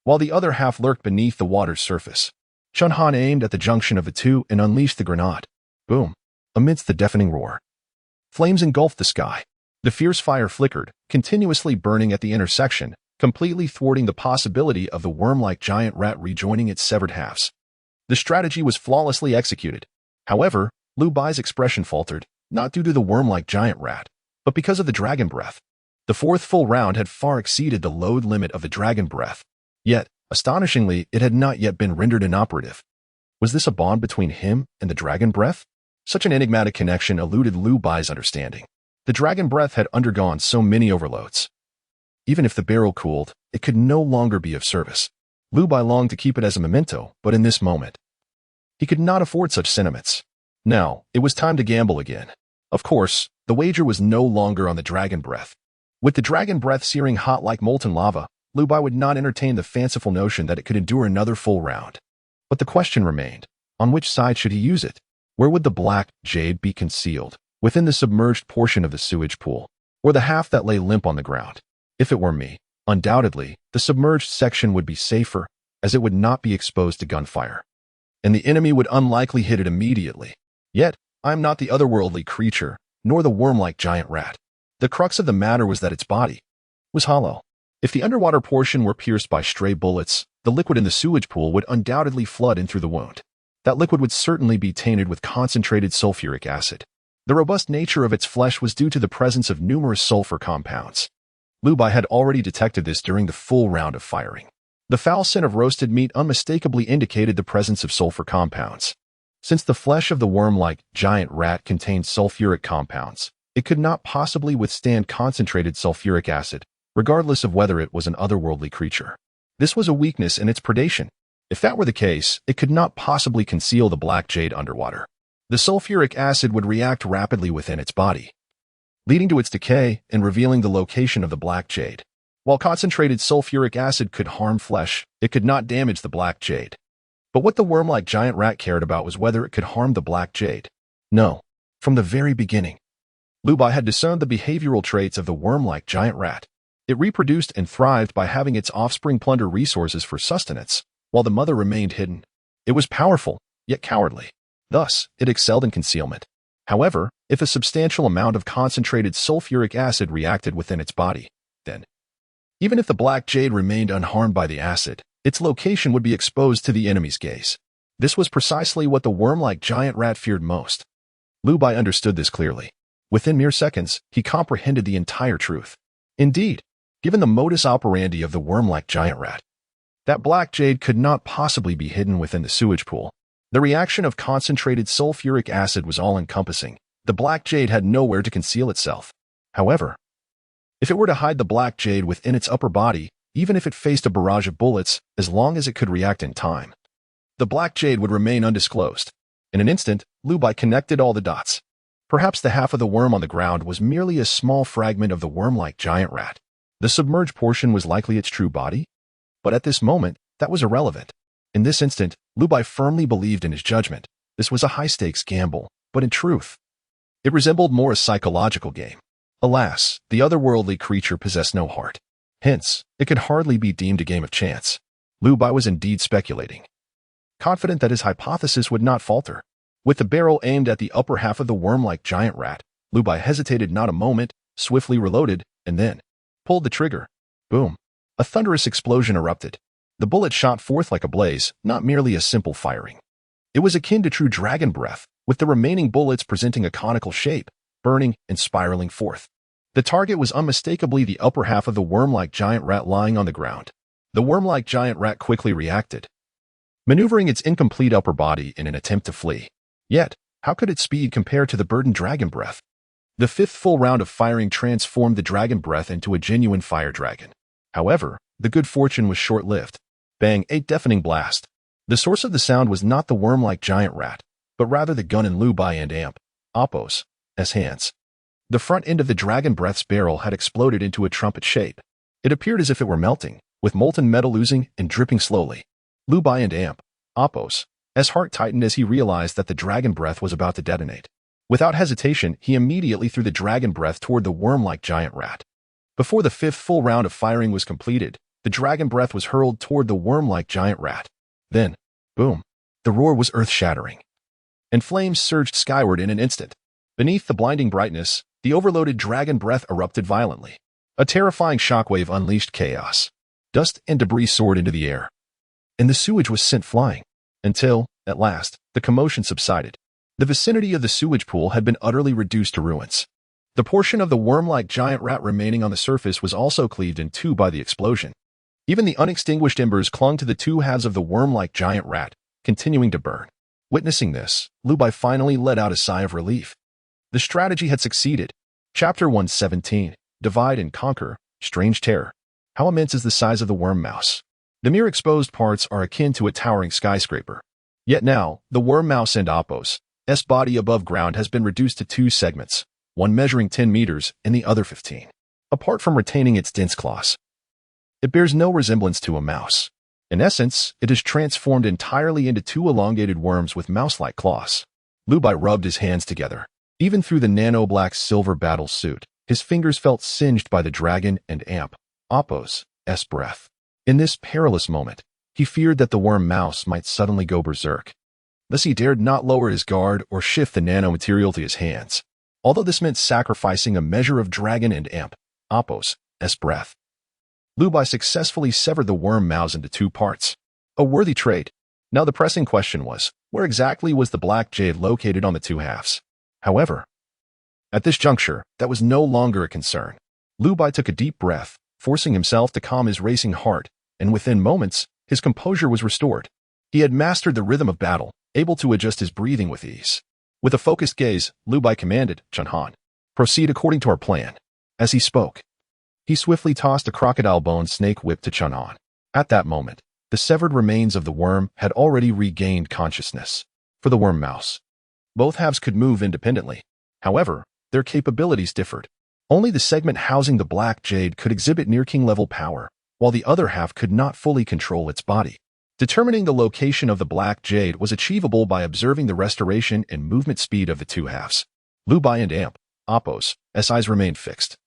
while the other half lurked beneath the water's surface. Chun Han aimed at the junction of the two and unleashed the grenade. Boom! Amidst the deafening roar, flames engulfed the sky. The fierce fire flickered, continuously burning at the intersection, completely thwarting the possibility of the worm-like giant rat rejoining its severed halves. The strategy was flawlessly executed. However, Lu Bai's expression faltered, not due to the worm-like giant rat, but because of the dragon breath. The fourth full round had far exceeded the load limit of the dragon breath. Yet, astonishingly, it had not yet been rendered inoperative. Was this a bond between him and the dragon breath? Such an enigmatic connection eluded Lu Bai's understanding. The dragon breath had undergone so many overloads. Even if the barrel cooled, it could no longer be of service. Lu Bai longed to keep it as a memento, but in this moment, he could not afford such sentiments. Now, it was time to gamble again. Of course, the wager was no longer on the dragon breath. With the dragon breath searing hot like molten lava, Lu Bai would not entertain the fanciful notion that it could endure another full round. But the question remained, on which side should he use it? Where would the black jade be concealed? Within the submerged portion of the sewage pool, or the half that lay limp on the ground? If it were me, undoubtedly, the submerged section would be safer, as it would not be exposed to gunfire, and the enemy would unlikely hit it immediately. Yet, I am not the otherworldly creature, nor the worm-like giant rat. The crux of the matter was that its body was hollow. If the underwater portion were pierced by stray bullets, the liquid in the sewage pool would undoubtedly flood in through the wound. That liquid would certainly be tainted with concentrated sulfuric acid. The robust nature of its flesh was due to the presence of numerous sulfur compounds. Lu Bai had already detected this during the full round of firing. The foul scent of roasted meat unmistakably indicated the presence of sulfur compounds. Since the flesh of the worm-like giant rat contained sulfuric compounds, It could not possibly withstand concentrated sulfuric acid, regardless of whether it was an otherworldly creature. This was a weakness in its predation. If that were the case, it could not possibly conceal the black jade underwater. The sulfuric acid would react rapidly within its body, leading to its decay and revealing the location of the black jade. While concentrated sulfuric acid could harm flesh, it could not damage the black jade. But what the worm-like giant rat cared about was whether it could harm the black jade. No. From the very beginning, Lu Bai had discerned the behavioral traits of the worm-like giant rat. It reproduced and thrived by having its offspring plunder resources for sustenance, while the mother remained hidden. It was powerful, yet cowardly. Thus, it excelled in concealment. However, if a substantial amount of concentrated sulfuric acid reacted within its body, then, even if the black jade remained unharmed by the acid, its location would be exposed to the enemy's gaze. This was precisely what the worm-like giant rat feared most. Lu Bai understood this clearly. Within mere seconds, he comprehended the entire truth. Indeed, given the modus operandi of the worm-like giant rat, that black jade could not possibly be hidden within the sewage pool. The reaction of concentrated sulfuric acid was all-encompassing. The black jade had nowhere to conceal itself. However, if it were to hide the black jade within its upper body, even if it faced a barrage of bullets, as long as it could react in time, the black jade would remain undisclosed. In an instant, Lu Bai connected all the dots. Perhaps the half of the worm on the ground was merely a small fragment of the worm-like giant rat. The submerged portion was likely its true body? But at this moment, that was irrelevant. In this instant, Lu Bai firmly believed in his judgment. This was a high-stakes gamble, but in truth, it resembled more a psychological game. Alas, the otherworldly creature possessed no heart. Hence, it could hardly be deemed a game of chance. Lu Bai was indeed speculating, confident that his hypothesis would not falter. With the barrel aimed at the upper half of the worm-like giant rat, Lu Bai hesitated not a moment, swiftly reloaded, and then pulled the trigger. Boom! A thunderous explosion erupted. The bullet shot forth like a blaze, not merely a simple firing. It was akin to true dragon breath, with the remaining bullets presenting a conical shape, burning and spiraling forth. The target was unmistakably the upper half of the worm-like giant rat lying on the ground. The worm-like giant rat quickly reacted, maneuvering its incomplete upper body in an attempt to flee. Yet, how could its speed compare to the burdened dragon breath? The fifth full round of firing transformed the dragon breath into a genuine fire dragon. However, the good fortune was short-lived. Bang, a deafening blast. The source of the sound was not the worm-like giant rat, but rather the gun in Lu Bai and Appo's hands. The front end of the dragon breath's barrel had exploded into a trumpet shape. It appeared as if it were melting, with molten metal oozing and dripping slowly. Lu Bai and Appo's heart tightened as he realized that the dragon breath was about to detonate. Without hesitation, he immediately threw the dragon breath toward the worm-like giant rat. Before the fifth full round of firing was completed, the dragon breath was hurled toward the worm-like giant rat. Then, boom! The roar was earth-shattering, and flames surged skyward in an instant. Beneath the blinding brightness, the overloaded dragon breath erupted violently. A terrifying shockwave unleashed chaos. Dust and debris soared into the air, and the sewage was sent flying, until, at last, the commotion subsided. The vicinity of the sewage pool had been utterly reduced to ruins. The portion of the worm-like giant rat remaining on the surface was also cleaved in two by the explosion. Even the unextinguished embers clung to the two halves of the worm-like giant rat, continuing to burn. Witnessing this, Lu Bai finally let out a sigh of relief. The strategy had succeeded. Chapter 117, Divide and Conquer, Strange Terror. How immense is the size of the worm mouse? The mere exposed parts are akin to a towering skyscraper. Yet now, the worm mouse and Appo's body above ground has been reduced to two segments, one measuring 10 meters and the other 15. Apart from retaining its dense claws, it bears no resemblance to a mouse. In essence, it is transformed entirely into two elongated worms with mouse-like claws. Lu Bai rubbed his hands together. Even through the nano-black silver battle suit, his fingers felt singed by the dragon and Appo's breath. In this perilous moment, he feared that the worm mouse might suddenly go berserk. Thus he dared not lower his guard or shift the nanomaterial to his hands, although this meant sacrificing a measure of dragon and Appo's breath. Lu Bai successfully severed the worm mouse into two parts. A worthy trade. Now the pressing question was, where exactly was the black jade located on the two halves? However, at this juncture, that was no longer a concern. Lu Bai took a deep breath, forcing himself to calm his racing heart, and within moments, his composure was restored. He had mastered the rhythm of battle, able to adjust his breathing with ease. With a focused gaze, Lu Bai commanded, "Chun Han." Proceed according to our plan. As he spoke, he swiftly tossed a crocodile bone snake whip to Chun'an. At that moment, the severed remains of the worm had already regained consciousness. For the worm mouse, both halves could move independently. However, their capabilities differed. Only the segment housing the black jade could exhibit near-king-level power, while the other half could not fully control its body. Determining the location of the black jade was achievable by observing the restoration and movement speed of the two halves. Lu Bai and Appo's eyes remained fixed,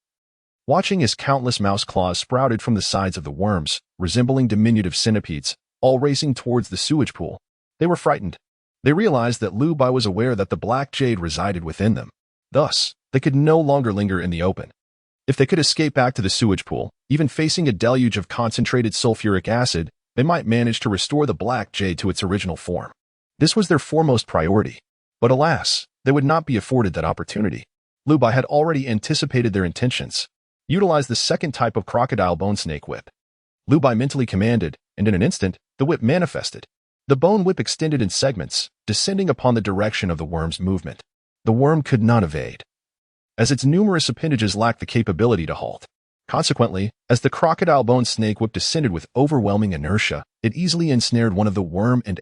watching as countless mouse claws sprouted from the sides of the worms, resembling diminutive centipedes, all racing towards the sewage pool. They were frightened. They realized that Lu Bai was aware that the black jade resided within them. Thus, they could no longer linger in the open. If they could escape back to the sewage pool, even facing a deluge of concentrated sulfuric acid, they might manage to restore the black jade to its original form. This was their foremost priority. But alas, they would not be afforded that opportunity. Lu Bai had already anticipated their intentions. Utilize the second type of crocodile bone snake whip. Lu Bai mentally commanded, and in an instant, the whip manifested. The bone whip extended in segments, descending upon the direction of the worm's movement. The worm could not evade, as its numerous appendages lacked the capability to halt. Consequently, as the crocodile bone snake whip descended with overwhelming inertia, it easily ensnared one of the worm and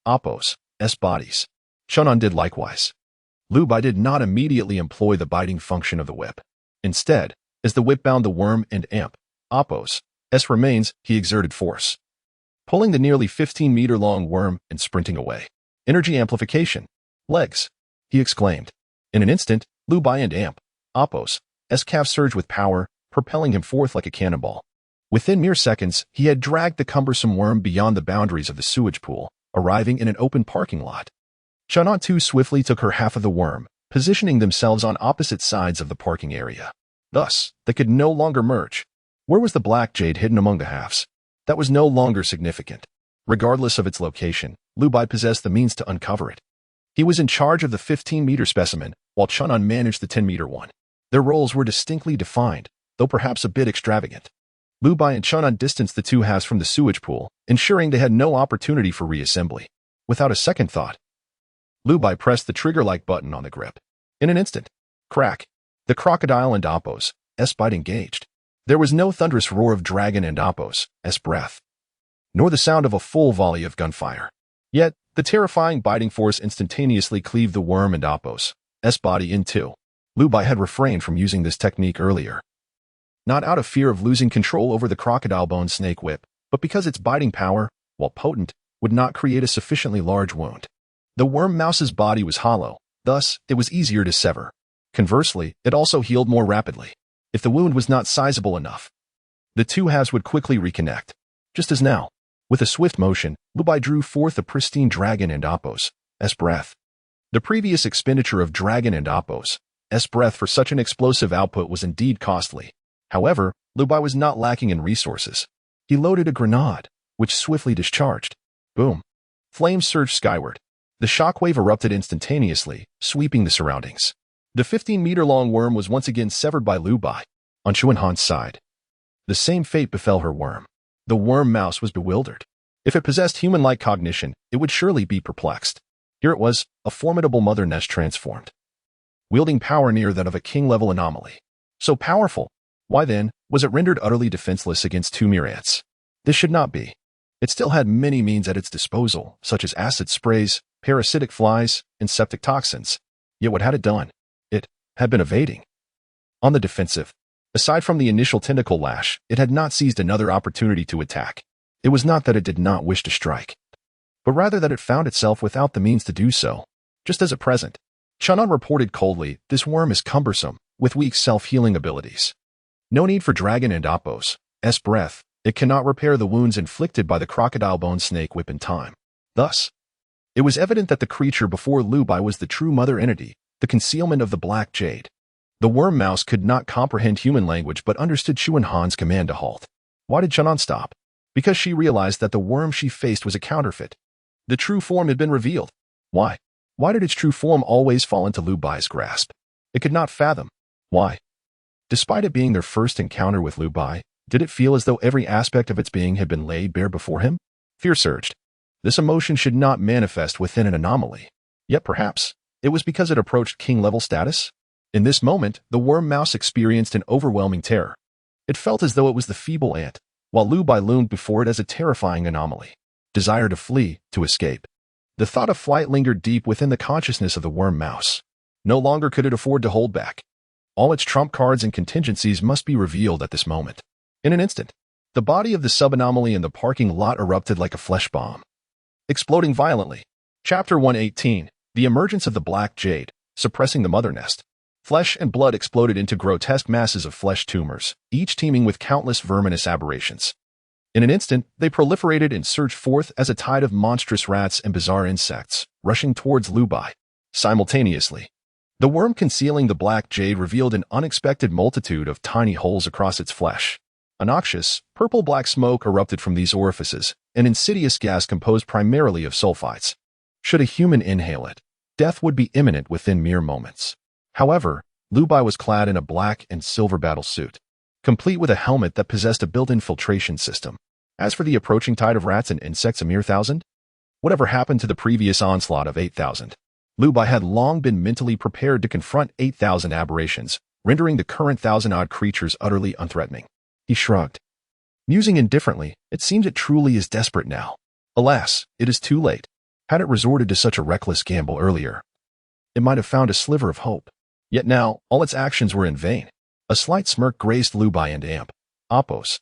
Appo's bodies. Chun'an did likewise. Lu Bai did not immediately employ the biting function of the whip. Instead, as the whip bound the worm and Appo's remains, he exerted force, pulling the nearly 15-meter-long worm and sprinting away. Energy amplification. Legs, he exclaimed. In an instant, Lu Bai and Appo's calves surged with power, propelling him forth like a cannonball. Within mere seconds, he had dragged the cumbersome worm beyond the boundaries of the sewage pool, arriving in an open parking lot. Chun'an too swiftly took her half of the worm, positioning themselves on opposite sides of the parking area. Thus, they could no longer merge. Where was the black jade hidden among the halves? That was no longer significant. Regardless of its location, Lu Bai possessed the means to uncover it. He was in charge of the 15-meter specimen, while Chun'an managed the 10-meter one. Their roles were distinctly defined, though perhaps a bit extravagant. Lu Bai and Chun'an distanced the two halves from the sewage pool, ensuring they had no opportunity for reassembly. Without a second thought, Lu Bai pressed the trigger-like button on the grip. In an instant, crack, the crocodile and Appo's bite engaged. There was no thunderous roar of dragon and Appo's breath, nor the sound of a full volley of gunfire. Yet, the terrifying biting force instantaneously cleaved the worm and Appo's body in two. Lu Bai had refrained from using this technique earlier, not out of fear of losing control over the crocodile bone snake whip, but because its biting power, while potent, would not create a sufficiently large wound. The worm mouse's body was hollow, thus it was easier to sever. Conversely, it also healed more rapidly. If the wound was not sizable enough, the two halves would quickly reconnect. Just as now, with a swift motion, Lu Bai drew forth the pristine dragon and Appo's breath. The previous expenditure of dragon and Appo's breath for such an explosive output was indeed costly. However, Lu Bai was not lacking in resources. He loaded a grenade, which swiftly discharged. Boom. Flames surged skyward. The shockwave erupted instantaneously, sweeping the surroundings. The 15-meter-long worm was once again severed by Lu Bai. On Chun'an's side, the same fate befell her worm. The worm mouse was bewildered. If it possessed human-like cognition, it would surely be perplexed. Here it was, a formidable mother nest transformed, wielding power near that of a king-level anomaly. So powerful, why then was it rendered utterly defenseless against two mere ants? This should not be. It still had many means at its disposal, such as acid sprays, parasitic flies, and septic toxins. Yet what had it done? It had been evading. On the defensive. Aside from the initial tentacle lash, it had not seized another opportunity to attack. It was not that it did not wish to strike, but rather that it found itself without the means to do so. Just as at present, Chun'an reported coldly, this worm is cumbersome, with weak self-healing abilities. No need for dragon and Appo's breath. It cannot repair the wounds inflicted by the crocodile bone snake whip in time. Thus, it was evident that the creature before Lu Bai was the true mother entity, the concealment of the black jade. The worm mouse could not comprehend human language but understood Chun'an's command to halt. Why did Chun'an stop? Because she realized that the worm she faced was a counterfeit. The true form had been revealed. Why? Why did its true form always fall into Lu Bai's grasp? It could not fathom. Why? Despite it being their first encounter with Lu Bai, did it feel as though every aspect of its being had been laid bare before him? Fear surged. This emotion should not manifest within an anomaly. Yet perhaps, it was because it approached king-level status? In this moment, the worm mouse experienced an overwhelming terror. It felt as though it was the feeble ant, while Lu Bai loomed before it as a terrifying anomaly. Desire to flee, to escape. The thought of flight lingered deep within the consciousness of the worm mouse. No longer could it afford to hold back. All its trump cards and contingencies must be revealed at this moment. In an instant, the body of the sub-anomaly in the parking lot erupted like a flesh bomb, exploding violently. Chapter 118, The Emergence of the Black Jade, Suppressing the Mother Nest. Flesh and blood exploded into grotesque masses of flesh tumors, each teeming with countless verminous aberrations. In an instant, they proliferated and surged forth as a tide of monstrous rats and bizarre insects, rushing towards Lu Bai. Simultaneously, the worm concealing the black jade revealed an unexpected multitude of tiny holes across its flesh. A noxious, purple-black smoke erupted from these orifices, an insidious gas composed primarily of sulfites. Should a human inhale it, death would be imminent within mere moments. However, Lu Bai was clad in a black and silver battle suit, complete with a helmet that possessed a built-in filtration system. As for the approaching tide of rats and insects, a mere 1,000? Whatever happened to the previous onslaught of 8,000? Lu Bai had long been mentally prepared to confront 8,000 aberrations, rendering the current 1,000-odd creatures utterly unthreatening. He shrugged. Musing indifferently, it seems it truly is desperate now. Alas, it is too late. Had it resorted to such a reckless gamble earlier, it might have found a sliver of hope. Yet now, all its actions were in vain. A slight smirk graced Lu Bai and Apos'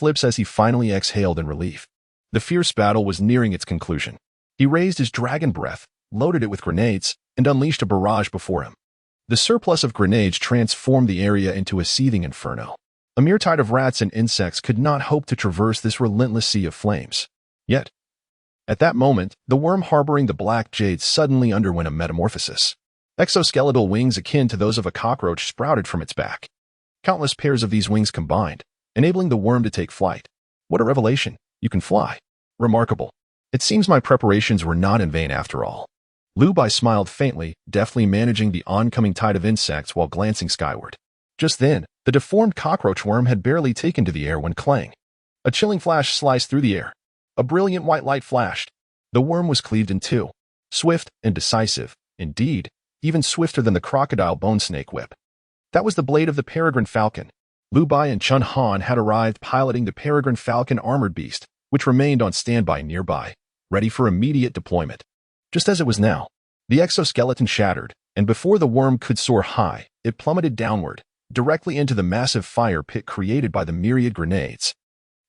lips as he finally exhaled in relief. The fierce battle was nearing its conclusion. He raised his dragon breath, loaded it with grenades, and unleashed a barrage before him. The surplus of grenades transformed the area into a seething inferno. A mere tide of rats and insects could not hope to traverse this relentless sea of flames. Yet, at that moment, the worm harboring the black jade suddenly underwent a metamorphosis. Exoskeletal wings akin to those of a cockroach sprouted from its back. Countless pairs of these wings combined, enabling the worm to take flight. What a revelation! You can fly. Remarkable. It seems my preparations were not in vain after all. Lu Bai smiled faintly, deftly managing the oncoming tide of insects while glancing skyward. Just then, the deformed cockroach worm had barely taken to the air when clang. A chilling flash sliced through the air. A brilliant white light flashed. The worm was cleaved in two. Swift and decisive, indeed, even swifter than the crocodile bone snake whip. That was the blade of the peregrine falcon. Lu Bai and Chun Han had arrived piloting the peregrine falcon armored beast, which remained on standby nearby, ready for immediate deployment. Just as it was now, the exoskeleton shattered, and before the worm could soar high, it plummeted downward, directly into the massive fire pit created by the myriad grenades.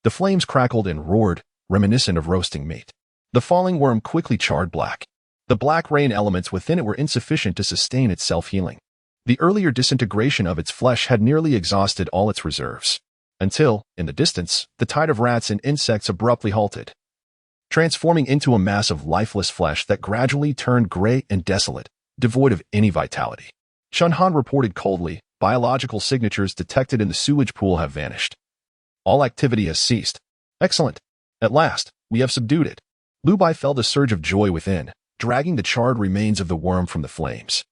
The flames crackled and roared, reminiscent of roasting meat. The falling worm quickly charred black. The black rain elements within it were insufficient to sustain its self-healing. The earlier disintegration of its flesh had nearly exhausted all its reserves. Until, in the distance, the tide of rats and insects abruptly halted, transforming into a mass of lifeless flesh that gradually turned gray and desolate, devoid of any vitality. Chun Han reported coldly, biological signatures detected in the sewage pool have vanished. All activity has ceased. Excellent. At last, we have subdued it. Lu Bai felt a surge of joy within, dragging the charred remains of the worm from the flames.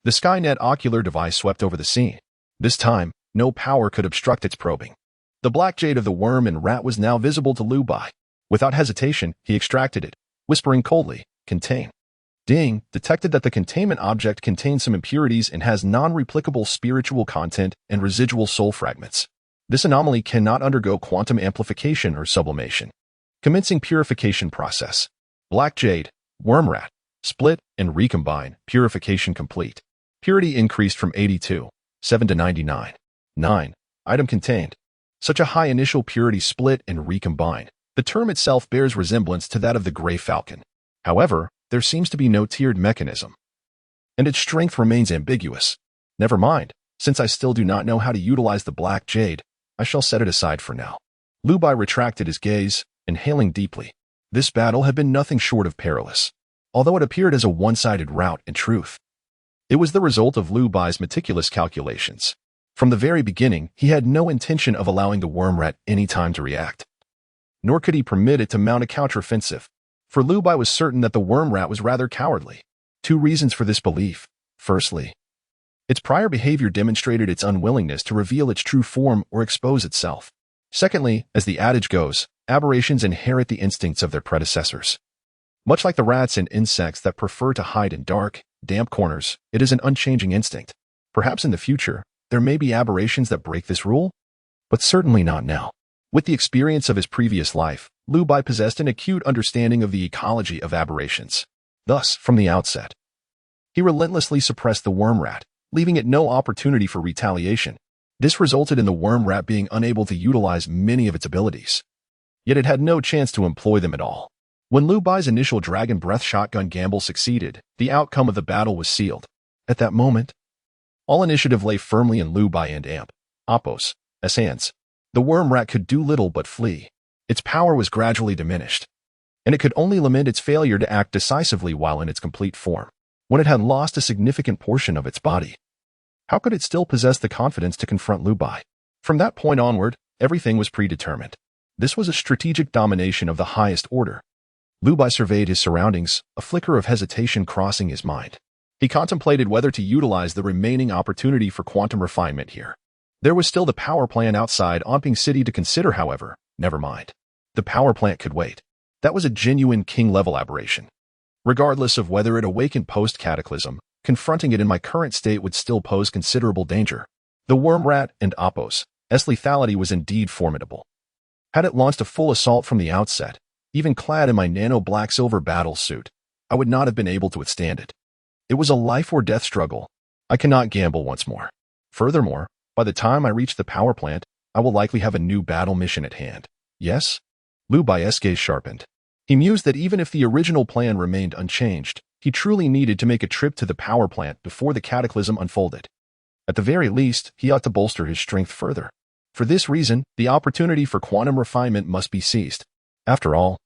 The Skynet ocular device swept over the scene. This time, no power could obstruct its probing. The black jade of the worm and rat was now visible to Lu Bai. Without hesitation, he extracted it, whispering coldly, "Contain." Ding detected that the containment object contains some impurities and has non-replicable spiritual content and residual soul fragments. This anomaly cannot undergo quantum amplification or sublimation. Commencing purification process. Black jade, worm rat, split and recombine, purification complete. Purity increased from 82.7 to 99.9. Item contained. Such a high initial purity split and recombine. The term itself bears resemblance to that of the gray falcon. However, there seems to be no tiered mechanism, and its strength remains ambiguous. Never mind, since I still do not know how to utilize the black jade, I shall set it aside for now. Lu Bai retracted his gaze, inhaling deeply. This battle had been nothing short of perilous. Although it appeared as a one-sided rout in truth, it was the result of Lu Bai's meticulous calculations. From the very beginning, he had no intention of allowing the worm rat any time to react. Nor could he permit it to mount a counteroffensive, for Lu Bai was certain that the worm rat was rather cowardly. Two reasons for this belief. Firstly, its prior behavior demonstrated its unwillingness to reveal its true form or expose itself. Secondly, as the adage goes, aberrations inherit the instincts of their predecessors. Much like the rats and insects that prefer to hide in dark, damp corners, it is an unchanging instinct. Perhaps in the future, there may be aberrations that break this rule, but certainly not now. With the experience of his previous life, Lu Bai possessed an acute understanding of the ecology of aberrations. Thus, from the outset, he relentlessly suppressed the worm rat, leaving it no opportunity for retaliation. This resulted in the worm rat being unable to utilize many of its abilities. Yet it had no chance to employ them at all. When Lu Bai's initial dragon breath shotgun gamble succeeded, the outcome of the battle was sealed. At that moment, all initiative lay firmly in Lu Bai and Appos' hands. The worm rat could do little but flee. Its power was gradually diminished, and it could only lament its failure to act decisively while in its complete form. When it had lost a significant portion of its body, how could it still possess the confidence to confront Lu Bai? From that point onward, everything was predetermined. This was a strategic domination of the highest order. Lu Bai surveyed his surroundings, a flicker of hesitation crossing his mind. He contemplated whether to utilize the remaining opportunity for quantum refinement here. There was still the power plant outside Yongqing City to consider, however. Never mind. The power plant could wait. That was a genuine king-level aberration. Regardless of whether it awakened post-cataclysm, confronting it in my current state would still pose considerable danger. The worm rat and Appos' lethality was indeed formidable. Had it launched a full assault from the outset, even clad in my nano-black-silver battle suit, I would not have been able to withstand it. It was a life-or-death struggle. I cannot gamble once more. Furthermore, by the time I reach the power plant, I will likely have a new battle mission at hand. Yes? Lu Bai's gaze sharpened. He mused that even if the original plan remained unchanged, he truly needed to make a trip to the power plant before the cataclysm unfolded. At the very least, he ought to bolster his strength further. For this reason, the opportunity for quantum refinement must be seized. After all,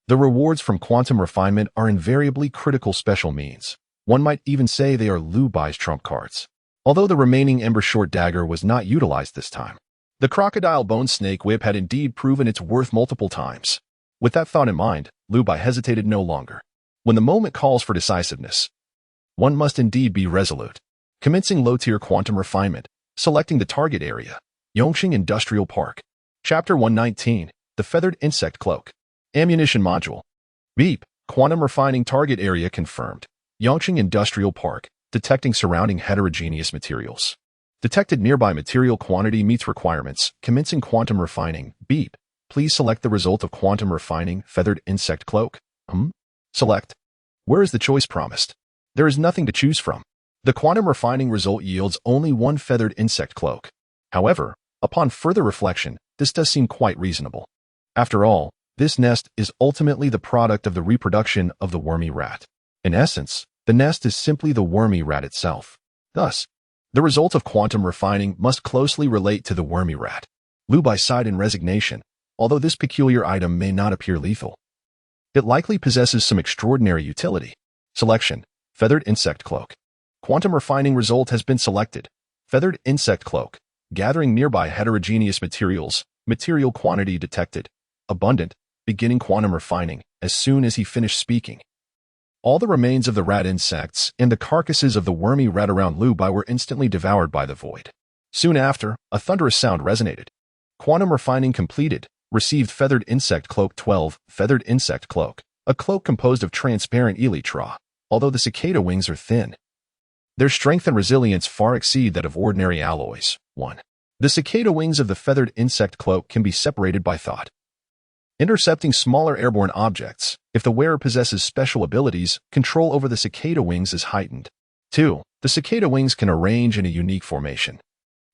the rewards from quantum refinement are invariably critical special means. One might even say they are Lu Bai's trump cards. Although the remaining ember short dagger was not utilized this time, the crocodile bone snake whip had indeed proven its worth multiple times. With that thought in mind, Lu Bai hesitated no longer. When the moment calls for decisiveness, one must indeed be resolute. Commencing low-tier quantum refinement, selecting the target area, Yongqing Industrial Park. Chapter 119, The Feathered Insect Cloak. Ammunition Module. Beep. Quantum refining target area confirmed. Yongqing Industrial Park. Detecting surrounding heterogeneous materials. Detected nearby material quantity meets requirements. Commencing quantum refining. Beep. Please select the result of quantum refining feathered insect cloak. Select. Where is the choice promised? There is nothing to choose from. The quantum refining result yields only one feathered insect cloak. However, upon further reflection, this does seem quite reasonable. After all, this nest is ultimately the product of the reproduction of the wormy rat. In essence, the nest is simply the wormy rat itself. Thus, the result of quantum refining must closely relate to the wormy rat. Lu Bai sighed in resignation. Although this peculiar item may not appear lethal, it likely possesses some extraordinary utility. Selection. Feathered insect cloak. Quantum refining result has been selected. Feathered insect cloak. Gathering nearby heterogeneous materials. Material quantity detected. Abundant. Beginning quantum refining. As soon as he finished speaking, all the remains of the rat insects and the carcasses of the wormy rat around Lu Bai were instantly devoured by the void. Soon after, a thunderous sound resonated. Quantum refining completed. Received feathered insect cloak 12. Feathered insect cloak. A cloak composed of transparent elytra. Although the cicada wings are thin, their strength and resilience far exceed that of ordinary alloys. 1. The cicada wings of the feathered insect cloak can be separated by thought. Intercepting smaller airborne objects. If the wearer possesses special abilities, control over the cicada wings is heightened. 2. The cicada wings can arrange in a unique formation,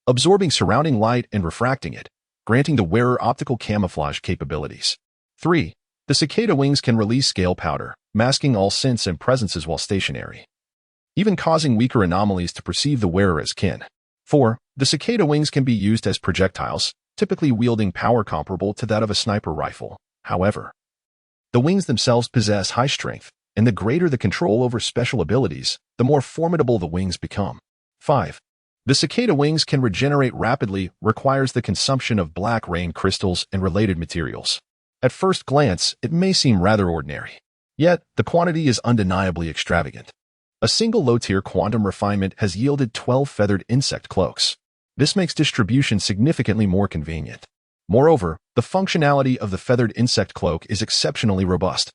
absorbing surrounding light and refracting it, granting the wearer optical camouflage capabilities. 3. The cicada wings can release scale powder, masking all scents and presences while stationary, even causing weaker anomalies to perceive the wearer as kin. 4. The cicada wings can be used as projectiles, typically wielding power comparable to that of a sniper rifle. However, the wings themselves possess high strength, and the greater the control over special abilities, the more formidable the wings become. 5. The cicada wings can regenerate rapidly, requires the consumption of black rain crystals and related materials. At first glance, it may seem rather ordinary. Yet, the quantity is undeniably extravagant. A single low-tier quantum refinement has yielded 12 feathered insect cloaks. This makes distribution significantly more convenient. Moreover, the functionality of the feathered insect cloak is exceptionally robust,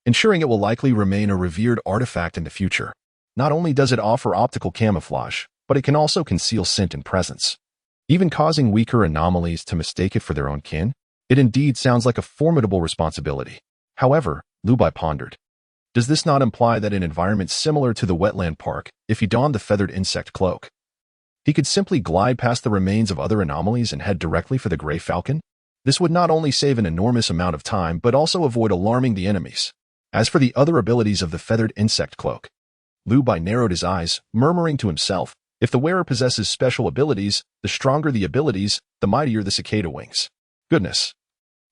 ensuring it will likely remain a revered artifact in the future. Not only does it offer optical camouflage, but it can also conceal scent and presence, even causing weaker anomalies to mistake it for their own kin. It indeed sounds like a formidable responsibility. However, Lu Bai pondered, does this not imply that in environments similar to the wetland park, if he donned the feathered insect cloak, he could simply glide past the remains of other anomalies and head directly for the gray falcon? This would not only save an enormous amount of time, but also avoid alarming the enemies. As for the other abilities of the feathered insect cloak, Lu Bai narrowed his eyes, murmuring to himself, if the wearer possesses special abilities, the stronger the abilities, the mightier the cicada wings. Goodness.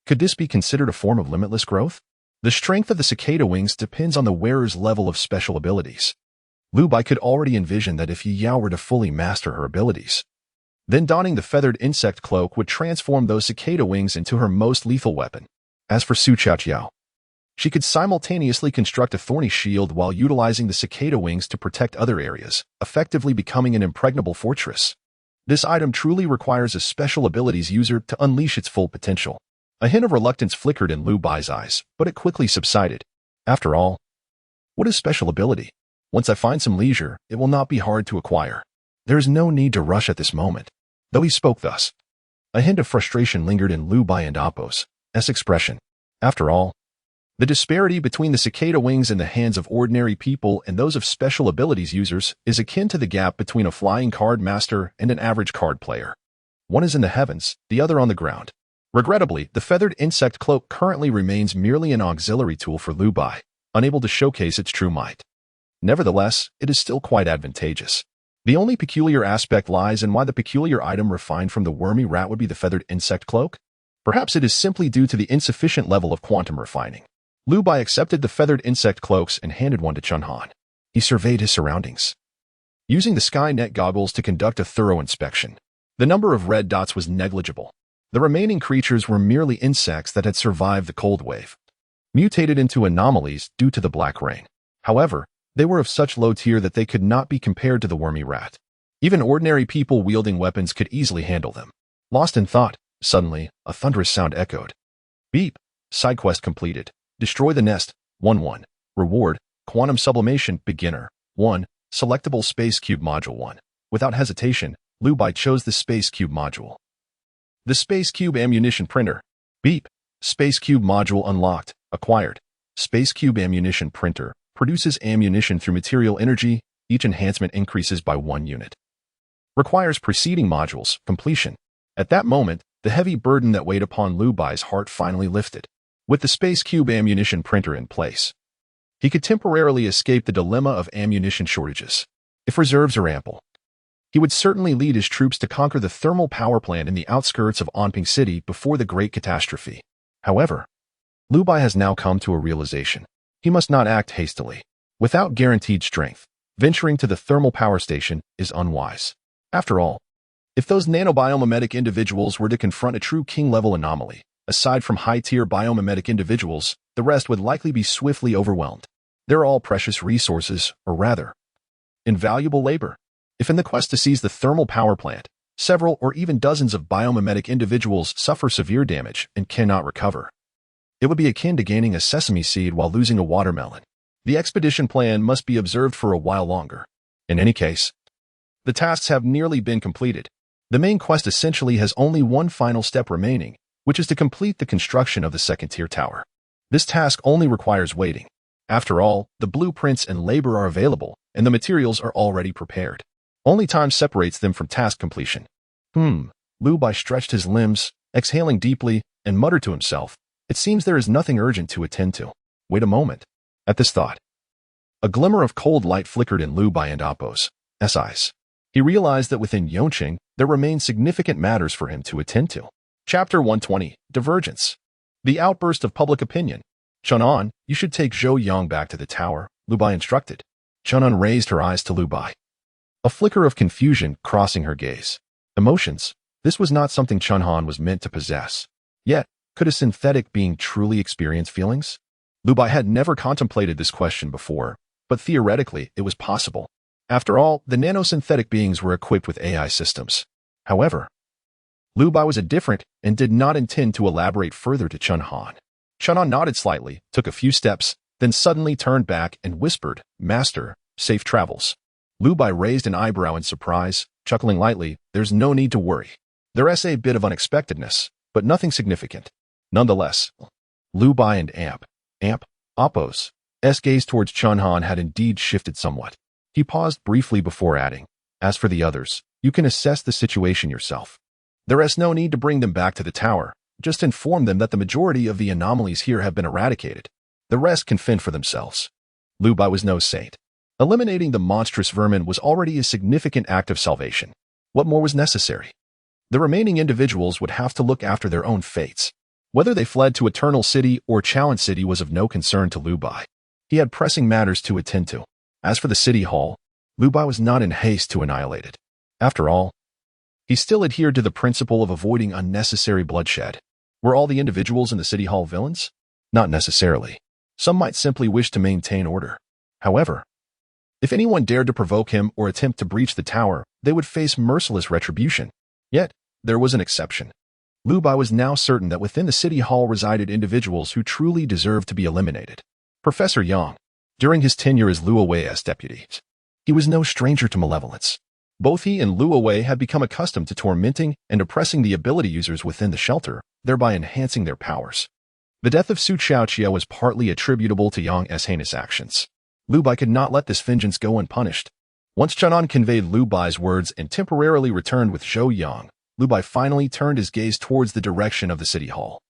Could this be considered a form of limitless growth? The strength of the cicada wings depends on the wearer's level of special abilities. Lu Bai could already envision that if Yi Yao were to fully master her abilities, then donning the feathered insect cloak would transform those cicada wings into her most lethal weapon. As for Su Chaoqiao, she could simultaneously construct a thorny shield while utilizing the cicada wings to protect other areas, effectively becoming an impregnable fortress. This item truly requires a special abilities user to unleash its full potential. A hint of reluctance flickered in Lu Bai's eyes, but it quickly subsided. After all, what is special ability? Once I find some leisure, it will not be hard to acquire. There is no need to rush at this moment. Though he spoke thus, a hint of frustration lingered in Lu Bai and Appo's expression. After all, the disparity between the cicada wings in the hands of ordinary people and those of special abilities users is akin to the gap between a flying card master and an average card player. One is in the heavens, the other on the ground. Regrettably, the feathered insect cloak currently remains merely an auxiliary tool for Lu Bai, unable to showcase its true might. Nevertheless, it is still quite advantageous. The only peculiar aspect lies in why the peculiar item refined from the wormy rat would be the feathered insect cloak. Perhaps it is simply due to the insufficient level of quantum refining. Lu Bai accepted the feathered insect cloaks and handed one to Chun Han. He surveyed his surroundings, using the Skynet goggles to conduct a thorough inspection. The number of red dots was negligible. The remaining creatures were merely insects that had survived the cold wave, mutated into anomalies due to the black rain. However, they were of such low tier that they could not be compared to the wormy rat. Even ordinary people wielding weapons could easily handle them. Lost in thought, suddenly, a thunderous sound echoed. Beep. Side quest completed. Destroy the nest. 1-1. Reward. Quantum sublimation. Beginner. 1. Selectable Space Cube Module 1. Without hesitation, Lu Bai chose the Space Cube module. The Space Cube Ammunition Printer. Beep. Space Cube Module unlocked. Acquired. Space Cube Ammunition Printer. Produces ammunition through material energy. Each enhancement increases by 1 unit. Requires preceding modules. Completion. At that moment, the heavy burden that weighed upon Lu Bai's heart finally lifted. With the Space Cube Ammunition Printer in place, he could temporarily escape the dilemma of ammunition shortages. If reserves are ample, he would certainly lead his troops to conquer the thermal power plant in the outskirts of Anping City before the Great Catastrophe. However, Lu Bai has now come to a realization. He must not act hastily. Without guaranteed strength, venturing to the thermal power station is unwise. After all, if those nanobiomimetic individuals were to confront a true king-level anomaly, aside from high-tier biomimetic individuals, the rest would likely be swiftly overwhelmed. They're all precious resources, or rather, invaluable labor. If in the quest to seize the thermal power plant, several or even dozens of biomimetic individuals suffer severe damage and cannot recover, it would be akin to gaining a sesame seed while losing a watermelon. The expedition plan must be observed for a while longer. In any case, the tasks have nearly been completed. The main quest essentially has only one final step remaining, which is to complete the construction of the second-tier tower. This task only requires waiting. After all, the blueprints and labor are available, and the materials are already prepared. Only time separates them from task completion. Lu Bai stretched his limbs, exhaling deeply, and muttered to himself, it seems there is nothing urgent to attend to. Wait a moment. At this thought, a glimmer of cold light flickered in Lu Bai and Appo's eyes. He realized that within Yongqing, there remained significant matters for him to attend to. Chapter 120, Divergence. The outburst of public opinion. Chun-an, you should take Zhou Yang back to the tower, Lu Bai instructed. Chun-an raised her eyes to Lu Bai, a flicker of confusion crossing her gaze. Emotions. This was not something Chun-han was meant to possess. Yet, could a synthetic being truly experience feelings? Lu Bai had never contemplated this question before, but theoretically, it was possible. After all, the nanosynthetic beings were equipped with AI systems. However, Lu Bai was indifferent and did not intend to elaborate further to Chun-han. Chun-han nodded slightly, took a few steps, then suddenly turned back and whispered, Master, safe travels. Lu Bai raised an eyebrow in surprise, chuckling lightly. There's no need to worry. There's a bit of unexpectedness, but nothing significant. Nonetheless, Lu Bai and Oppo's gaze towards Chunhan had indeed shifted somewhat. He paused briefly before adding, as for the others, you can assess the situation yourself. There is no need to bring them back to the tower. Just inform them that the majority of the anomalies here have been eradicated. The rest can fend for themselves. Lu Bai was no saint. Eliminating the monstrous vermin was already a significant act of salvation. What more was necessary? The remaining individuals would have to look after their own fates. Whether they fled to Eternal City or Challenge City was of no concern to Lu Bai. He had pressing matters to attend to. As for the city hall, Lu Bai was not in haste to annihilate it. After all, he still adhered to the principle of avoiding unnecessary bloodshed. Were all the individuals in the city hall villains? Not necessarily. Some might simply wish to maintain order. However, if anyone dared to provoke him or attempt to breach the tower, they would face merciless retribution. Yet, there was an exception. Lu Bai was now certain that within the city hall resided individuals who truly deserved to be eliminated. Professor Yang, during his tenure as Luo Wei's deputy, he was no stranger to malevolence. Both he and Luo Wei had become accustomed to tormenting and oppressing the ability users within the shelter, thereby enhancing their powers. The death of Su Chaoqia was partly attributable to Yang's heinous actions. Lu Bai could not let this vengeance go unpunished. Once Chun'an conveyed Lu Bai's words and temporarily returned with Zhou Yang, Lu Bai finally turned his gaze towards the direction of the city hall.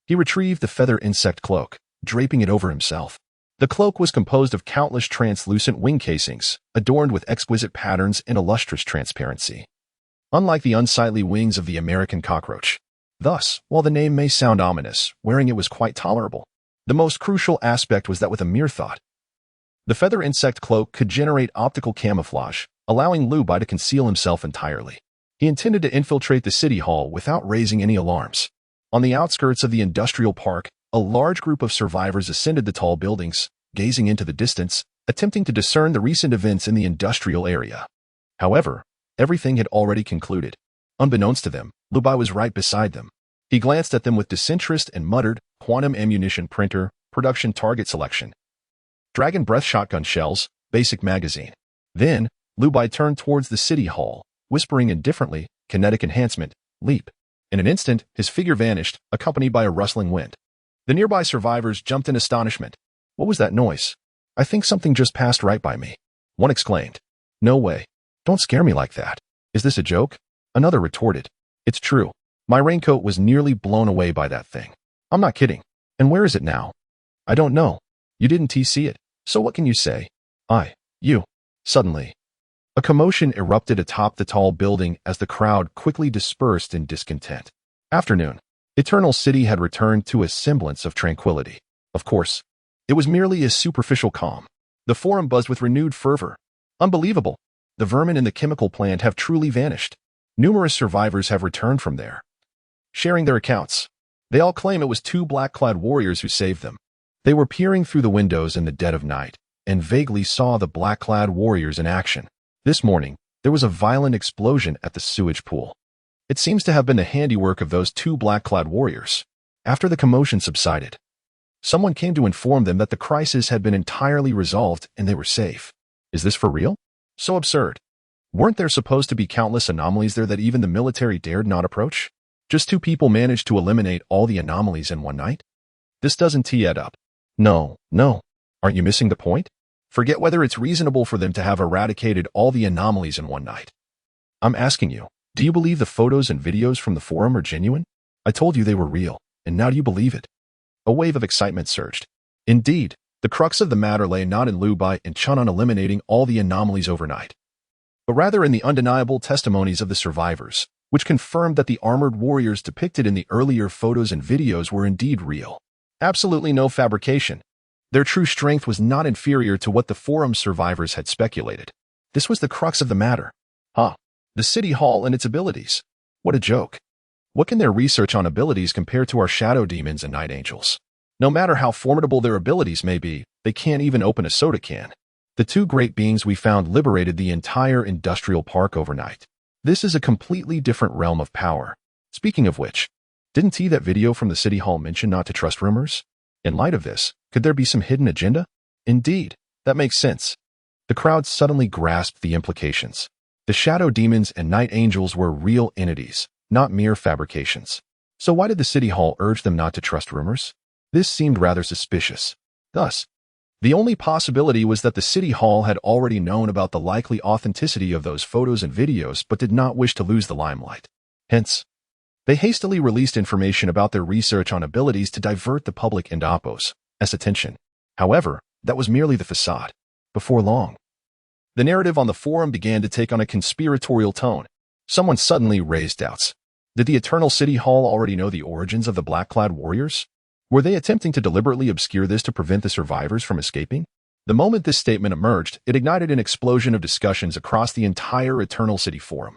He retrieved the feather insect cloak, draping it over himself. The cloak was composed of countless translucent wing casings, adorned with exquisite patterns and a lustrous transparency. Unlike the unsightly wings of the American cockroach. Thus, while the name may sound ominous, wearing it was quite tolerable. The most crucial aspect was that with a mere thought, the feather insect cloak could generate optical camouflage, allowing Lu Bai to conceal himself entirely. He intended to infiltrate the city hall without raising any alarms. On the outskirts of the industrial park, a large group of survivors ascended the tall buildings, gazing into the distance, attempting to discern the recent events in the industrial area. However, everything had already concluded. Unbeknownst to them, Lu Bai was right beside them. He glanced at them with disinterest and muttered, quantum ammunition printer, production target selection. Dragon breath shotgun shells, basic magazine. Then, Lu Bai turned towards the city hall, whispering indifferently, kinetic enhancement, leap. In an instant, his figure vanished, accompanied by a rustling wind. The nearby survivors jumped in astonishment. What was that noise? I think something just passed right by me. One exclaimed. No way. Don't scare me like that. Is this a joke? Another retorted. It's true. My raincoat was nearly blown away by that thing. I'm not kidding. And where is it now? I don't know. You didn't see it. So what can you say? You. Suddenly, a commotion erupted atop the tall building as the crowd quickly dispersed in discontent. Afternoon. Eternal City had returned to a semblance of tranquility. Of course, it was merely a superficial calm. The forum buzzed with renewed fervor. Unbelievable. The vermin in the chemical plant have truly vanished. Numerous survivors have returned from there, sharing their accounts. They all claim it was two black-clad warriors who saved them. They were peering through the windows in the dead of night and vaguely saw the black-clad warriors in action. This morning, there was a violent explosion at the sewage pool. It seems to have been the handiwork of those two black-clad warriors. After the commotion subsided, someone came to inform them that the crisis had been entirely resolved and they were safe. Is this for real? So absurd. Weren't there supposed to be countless anomalies there that even the military dared not approach? Just two people managed to eliminate all the anomalies in one night? This doesn't tee it up. No. Aren't you missing the point? Forget whether it's reasonable for them to have eradicated all the anomalies in one night. I'm asking you, do you believe the photos and videos from the forum are genuine? I told you they were real, and now do you believe it? A wave of excitement surged. Indeed, the crux of the matter lay not in Lu Bai and Chun'an eliminating all the anomalies overnight, but rather in the undeniable testimonies of the survivors, which confirmed that the armored warriors depicted in the earlier photos and videos were indeed real. Absolutely no fabrication. Their true strength was not inferior to what the forum survivors had speculated. This was the crux of the matter. The city hall and its abilities. What a joke. What can their research on abilities compare to our shadow demons and night angels? No matter how formidable their abilities may be, they can't even open a soda can. The two great beings we found liberated the entire industrial park overnight. This is a completely different realm of power. Speaking of which, didn't that video from the city hall mention not to trust rumors? In light of this, could there be some hidden agenda? Indeed, that makes sense. The crowd suddenly grasped the implications. The shadow demons and night angels were real entities, not mere fabrications. So why did the city hall urge them not to trust rumors? This seemed rather suspicious. Thus, the only possibility was that the city hall had already known about the likely authenticity of those photos and videos but did not wish to lose the limelight. Hence, they hastily released information about their research on abilities to divert the public and Oppo's attention. However, that was merely the facade. Before long, the narrative on the forum began to take on a conspiratorial tone. Someone suddenly raised doubts. Did the Eternal City Hall already know the origins of the black-clad warriors? Were they attempting to deliberately obscure this to prevent the survivors from escaping? The moment this statement emerged, it ignited an explosion of discussions across the entire Eternal City Forum.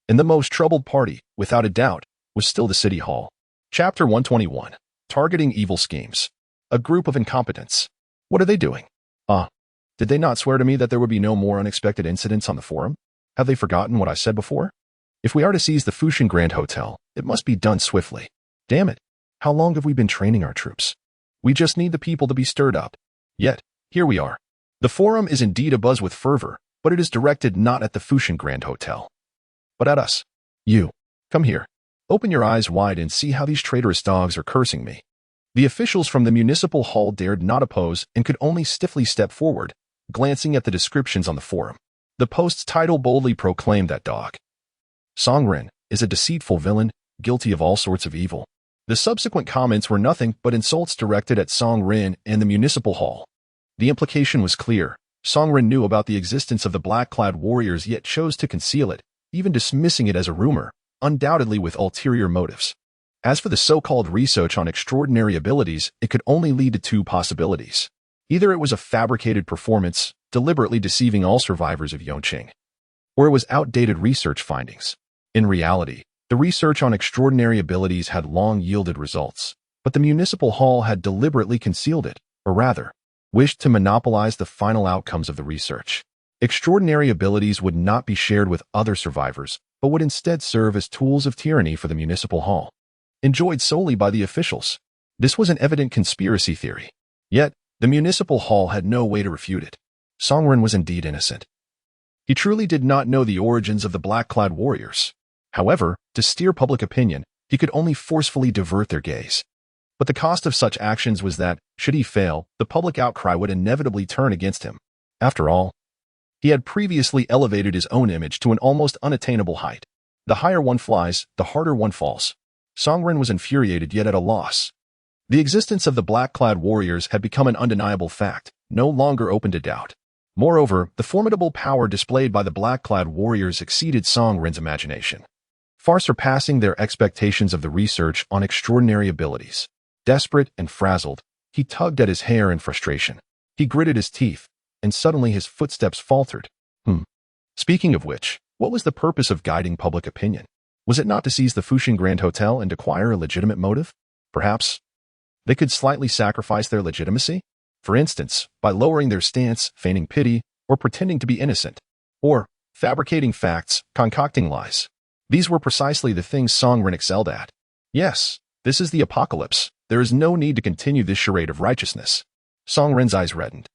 And the most troubled party, without a doubt, was still the City Hall. Chapter 121. Targeting Evil Schemes. A group of incompetents. What are they doing? Did they not swear to me that there would be no more unexpected incidents on the forum? Have they forgotten what I said before? If we are to seize the Fushan Grand Hotel, it must be done swiftly. Damn it. How long have we been training our troops? We just need the people to be stirred up. Yet, here we are. The forum is indeed abuzz with fervor, but it is directed not at the Fushan Grand Hotel, but at us. You. Come here. Open your eyes wide and see how these traitorous dogs are cursing me. The officials from the municipal hall dared not oppose and could only stiffly step forward, glancing at the descriptions on the forum. The post's title boldly proclaimed that dog, Songren, is a deceitful villain, guilty of all sorts of evil. The subsequent comments were nothing but insults directed at Songren and the municipal hall. The implication was clear. Songren knew about the existence of the black-clad warriors yet chose to conceal it, even dismissing it as a rumor, undoubtedly with ulterior motives. As for the so-called research on extraordinary abilities, it could only lead to two possibilities. Either it was a fabricated performance, deliberately deceiving all survivors of Yongqing, or it was outdated research findings. In reality, the research on extraordinary abilities had long yielded results, but the municipal hall had deliberately concealed it, or rather, wished to monopolize the final outcomes of the research. Extraordinary abilities would not be shared with other survivors, but would instead serve as tools of tyranny for the municipal hall, enjoyed solely by the officials. This was an evident conspiracy theory. Yet, the municipal hall had no way to refute it. Songren was indeed innocent. He truly did not know the origins of the black-clad warriors. However, to steer public opinion, he could only forcefully divert their gaze. But the cost of such actions was that, should he fail, the public outcry would inevitably turn against him. After all, he had previously elevated his own image to an almost unattainable height. The higher one flies, the harder one falls. Songren was infuriated yet at a loss. The existence of the black-clad warriors had become an undeniable fact, no longer open to doubt. Moreover, the formidable power displayed by the black-clad warriors exceeded Songren's imagination, far surpassing their expectations of the research on extraordinary abilities. Desperate and frazzled, he tugged at his hair in frustration. He gritted his teeth, and suddenly his footsteps faltered. Speaking of which, what was the purpose of guiding public opinion? Was it not to seize the Fushan Grand Hotel and acquire a legitimate motive? Perhaps they could slightly sacrifice their legitimacy? For instance, by lowering their stance, feigning pity, or pretending to be innocent. Or fabricating facts, concocting lies. These were precisely the things Songren excelled at. Yes, this is the apocalypse. There is no need to continue this charade of righteousness. Songren's eyes reddened,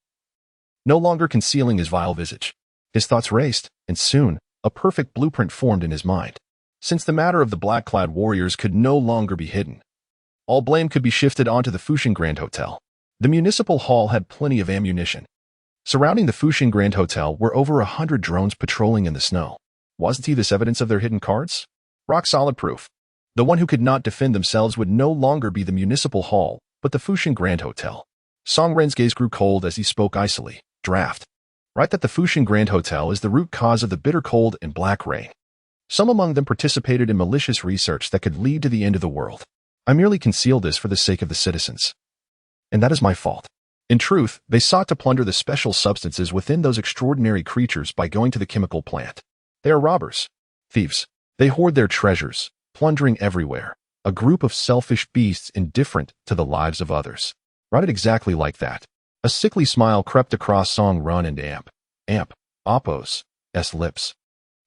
no longer concealing his vile visage. His thoughts raced, and soon, a perfect blueprint formed in his mind. Since the matter of the black-clad warriors could no longer be hidden, all blame could be shifted onto the Fushan Grand Hotel. The municipal hall had plenty of ammunition. Surrounding the Fushan Grand Hotel were over 100 drones patrolling in the snow. Wasn't this evidence of their hidden cards? Rock-solid proof. The one who could not defend themselves would no longer be the municipal hall, but the Fushan Grand Hotel. Songren's gaze grew cold as he spoke icily. Draft. Write that the Fushan Grand Hotel is the root cause of the bitter cold and black rain. Some among them participated in malicious research that could lead to the end of the world. I merely concealed this for the sake of the citizens. And that is my fault. In truth, they sought to plunder the special substances within those extraordinary creatures by going to the chemical plant. They are robbers, thieves. They hoard their treasures, plundering everywhere. A group of selfish beasts indifferent to the lives of others. Write it exactly like that. A sickly smile crept across Songren and Oppo's lips,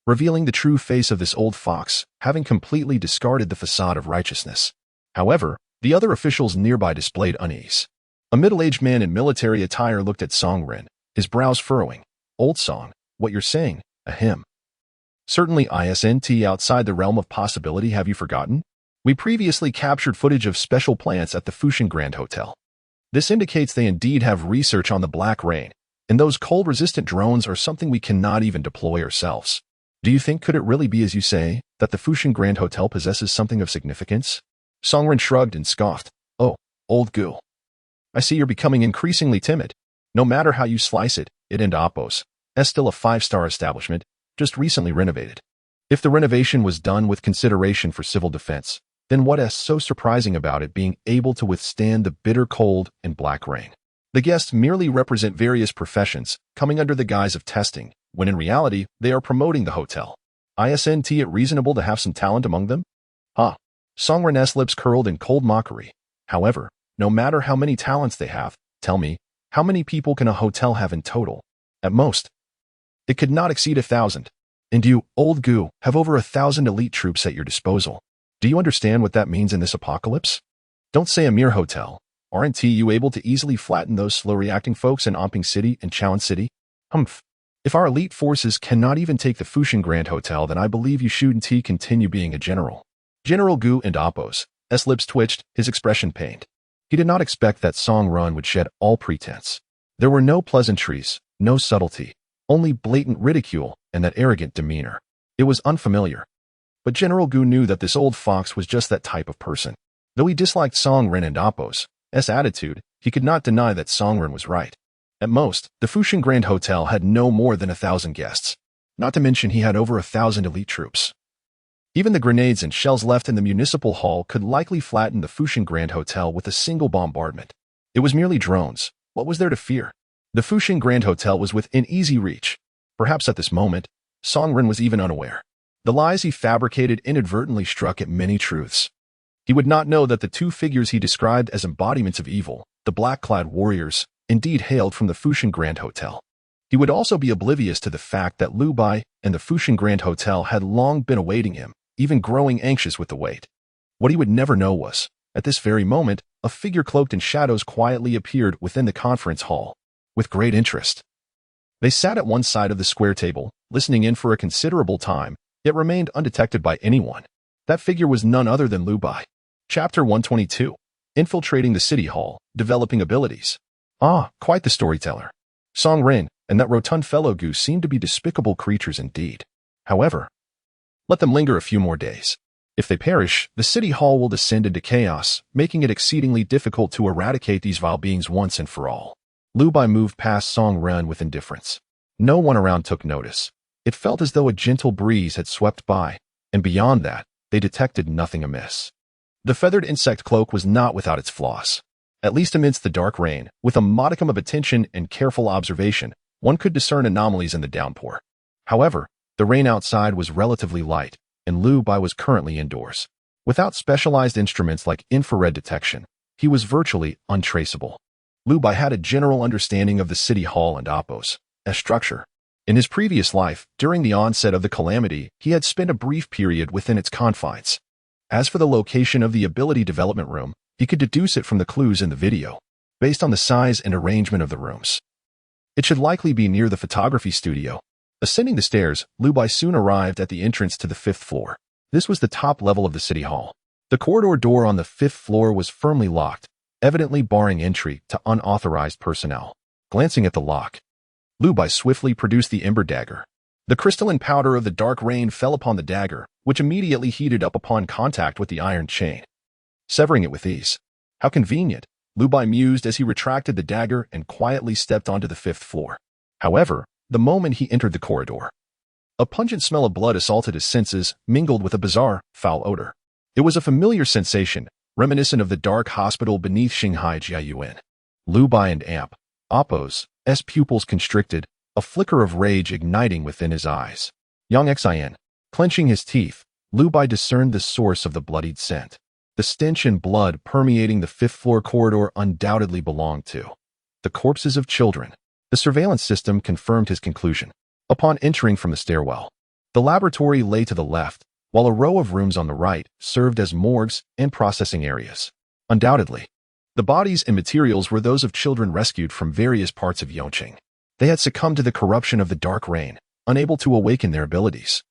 revealing the true face of this old fox, having completely discarded the facade of righteousness. However, the other officials nearby displayed unease. A middle-aged man in military attire looked at Songren, his brows furrowing. Old song, what you're saying, a hymn. Certainly isn't outside the realm of possibility, have you forgotten? We previously captured footage of special plants at the Fushan Grand Hotel. This indicates they indeed have research on the Black Rain, and those cold-resistant drones are something we cannot even deploy ourselves. Do you think could it really be as you say, that the Fushan Grand Hotel possesses something of significance? Songren shrugged and scoffed. Oh, old ghoul. I see you're becoming increasingly timid. No matter how you slice it, it and Oppos is still a 5-star establishment, just recently renovated. If the renovation was done with consideration for civil defense, then what is so surprising about it being able to withstand the bitter cold and black rain? The guests merely represent various professions coming under the guise of testing, when in reality, they are promoting the hotel. Isn't it reasonable to have some talent among them? Songren's lips curled in cold mockery. However, no matter how many talents they have, tell me, how many people can a hotel have in total? At most, it could not exceed 1,000. And you, old goo, have over 1,000 elite troops at your disposal. Do you understand what that means in this apocalypse? Don't say a mere hotel. Aren't you able to easily flatten those slow-reacting folks in Omping City and Chaoan City? Humph. If our elite forces cannot even take the Fushan Grand Hotel, then I believe you shouldn't continue being a general. General Gu and Oppos' lips twitched, his expression pained. He did not expect that Song Run would shed all pretense. There were no pleasantries, no subtlety, only blatant ridicule and that arrogant demeanor. It was unfamiliar. But General Gu knew that this old fox was just that type of person. Though he disliked Song Ren and Oppos' attitude, he could not deny that Song Ren was right. At most, the Fushan Grand Hotel had no more than 1,000 guests. Not to mention he had over 1,000 elite troops. Even the grenades and shells left in the municipal hall could likely flatten the Fushan Grand Hotel with a single bombardment. It was merely drones. What was there to fear? The Fushan Grand Hotel was within easy reach. Perhaps at this moment, Song Ren was even unaware. The lies he fabricated inadvertently struck at many truths. He would not know that the two figures he described as embodiments of evil, the black-clad warriors, indeed hailed from the Fushan Grand Hotel. He would also be oblivious to the fact that Lu Bai and the Fushan Grand Hotel had long been awaiting him, even growing anxious with the wait. What he would never know was, at this very moment, a figure cloaked in shadows quietly appeared within the conference hall. With great interest. They sat at one side of the square table, listening in for a considerable time, yet remained undetected by anyone. That figure was none other than Lu Bai. Chapter 122. Infiltrating the City Hall, Developing Abilities. Quite the storyteller. Song Ren and that rotund fellow Gu seemed to be despicable creatures indeed. However, let them linger a few more days. If they perish, the City Hall will descend into chaos, making it exceedingly difficult to eradicate these vile beings once and for all. Lu Bai moved past Song Ren with indifference. No one around took notice. It felt as though a gentle breeze had swept by, and beyond that, they detected nothing amiss. The feathered insect cloak was not without its flaws. At least amidst the dark rain, with a modicum of attention and careful observation, one could discern anomalies in the downpour. However, the rain outside was relatively light, and Lu Bai was currently indoors. Without specialized instruments like infrared detection, he was virtually untraceable. Lu Bai had a general understanding of the City Hall and Oppos' structure. In his previous life, during the onset of the calamity, he had spent a brief period within its confines. As for the location of the ability development room, he could deduce it from the clues in the video, based on the size and arrangement of the rooms. It should likely be near the photography studio. Ascending the stairs, Lu Bai soon arrived at the entrance to the 5th floor. This was the top level of the City Hall. The corridor door on the 5th floor was firmly locked, evidently barring entry to unauthorized personnel. Glancing at the lock, Lu Bai swiftly produced the ember dagger. The crystalline powder of the dark rain fell upon the dagger, which immediately heated up upon contact with the iron chain, severing it with ease. How convenient, Lu Bai mused as he retracted the dagger and quietly stepped onto the 5th floor. However, the moment he entered the corridor, a pungent smell of blood assaulted his senses, mingled with a bizarre, foul odor. It was a familiar sensation, reminiscent of the dark hospital beneath Shanghai Jiayuan. Lu Bai and Oppos' pupils constricted, a flicker of rage igniting within his eyes. Yongqing. Clenching his teeth, Lu Bai discerned the source of the bloodied scent. The stench and blood permeating the 5th floor corridor undoubtedly belonged to the corpses of children. The surveillance system confirmed his conclusion. Upon entering from the stairwell, the laboratory lay to the left, while a row of rooms on the right served as morgues and processing areas. Undoubtedly, the bodies and materials were those of children rescued from various parts of Yongqing. They had succumbed to the corruption of the dark rain, unable to awaken their abilities,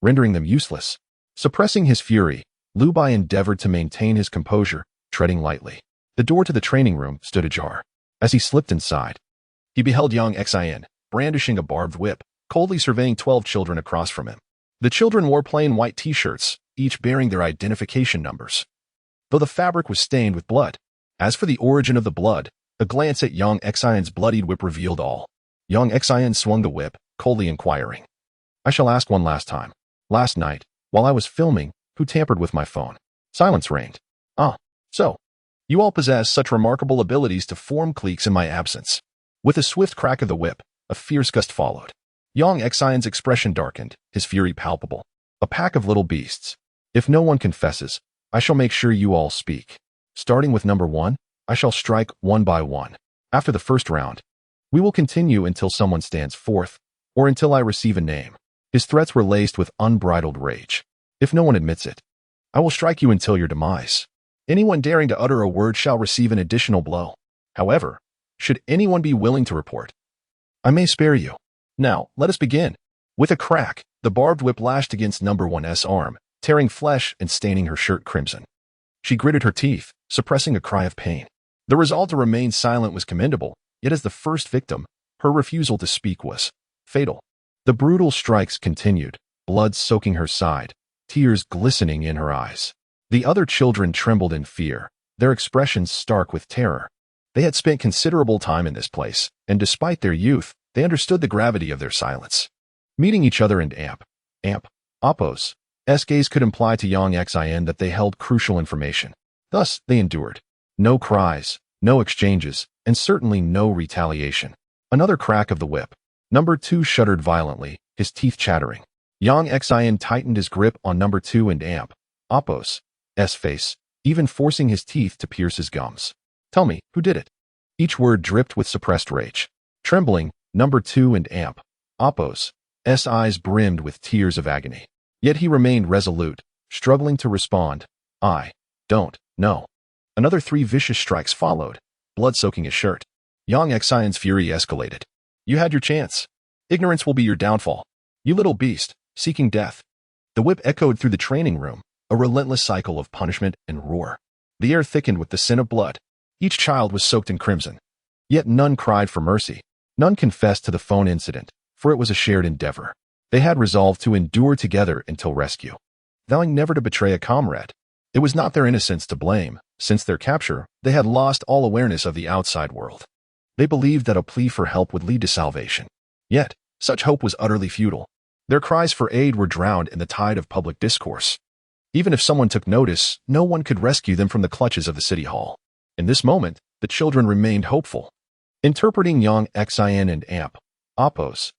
rendering them useless. Suppressing his fury, Lu Bai endeavored to maintain his composure, treading lightly. The door to the training room stood ajar. As he slipped inside, he beheld Yongqing brandishing a barbed whip, coldly surveying 12 children across from him. The children wore plain white t-shirts, each bearing their identification numbers, though the fabric was stained with blood. As for the origin of the blood, a glance at Yongqing's bloodied whip revealed all. Yongqing swung the whip, coldly inquiring, "I shall ask one last time. Last night, while I was filming, who tampered with my phone?" Silence reigned. "Ah, so. You all possess such remarkable abilities to form cliques in my absence." With a swift crack of the whip, a fierce gust followed. Yongqing's expression darkened, his fury palpable. "A pack of little beasts. If no one confesses, I shall make sure you all speak. Starting with number 1, I shall strike one by one. After the first round, we will continue until someone stands forth, or until I receive a name." His threats were laced with unbridled rage. "If no one admits it, I will strike you until your demise. Anyone daring to utter a word shall receive an additional blow. However, should anyone be willing to report, I may spare you. Now, let us begin." With a crack, the barbed whip lashed against number 1's arm, tearing flesh and staining her shirt crimson. She gritted her teeth, suppressing a cry of pain. The resolve to remain silent was commendable, yet as the first victim, her refusal to speak was fatal. The brutal strikes continued, blood soaking her side, tears glistening in her eyes. The other children trembled in fear, their expressions stark with terror. They had spent considerable time in this place, and despite their youth, they understood the gravity of their silence. Meeting each other and Oppos, gaze could imply to Yongqing that they held crucial information. Thus, they endured. No cries, no exchanges, and certainly no retaliation. Another crack of the whip. Number 2 shuddered violently, his teeth chattering. Yongqing tightened his grip on number 2 and Oppos' face, even forcing his teeth to pierce his gums. "Tell me, who did it?" Each word dripped with suppressed rage. Trembling, number 2 and Oppos' eyes brimmed with tears of agony. Yet he remained resolute, struggling to respond. "I don't know." Another 3 vicious strikes followed, blood soaking his shirt. Yongqing's fury escalated. "You had your chance. Ignorance will be your downfall. You little beast, seeking death." The whip echoed through the training room, a relentless cycle of punishment and roar. The air thickened with the scent of blood. Each child was soaked in crimson. Yet none cried for mercy. None confessed to the phone incident, for it was a shared endeavor. They had resolved to endure together until rescue, vowing never to betray a comrade. It was not their innocence to blame. Since their capture, they had lost all awareness of the outside world. They believed that a plea for help would lead to salvation. Yet, such hope was utterly futile. Their cries for aid were drowned in the tide of public discourse. Even if someone took notice, no one could rescue them from the clutches of the city hall. In this moment, the children remained hopeful. Interpreting Yongqing and Oppos'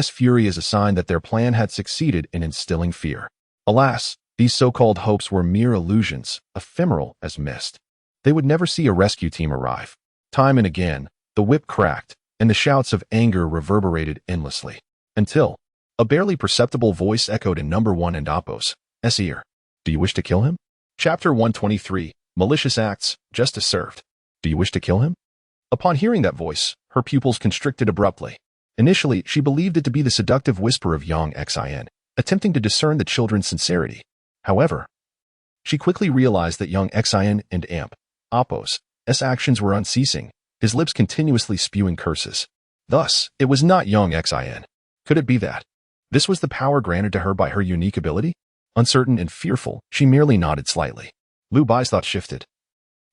fury as a sign that their plan had succeeded in instilling fear. Alas, these so-called hopes were mere illusions, ephemeral as mist. They would never see a rescue team arrive. Time and again, the whip cracked, and the shouts of anger reverberated endlessly, until a barely perceptible voice echoed in number 1 and Oppos' ear. "Do you wish to kill him?" Chapter 123, Malicious Acts, Justice Served. "Do you wish to kill him?" Upon hearing that voice, her pupils constricted abruptly. Initially, she believed it to be the seductive whisper of Yongqing, attempting to discern the children's sincerity. However, she quickly realized that Yongqing and Oppos' actions were unceasing, his lips continuously spewing curses. Thus, it was not Yongqing. Could it be that this was the power granted to her by her unique ability? Uncertain and fearful, she merely nodded slightly. Lu Bai's thought shifted,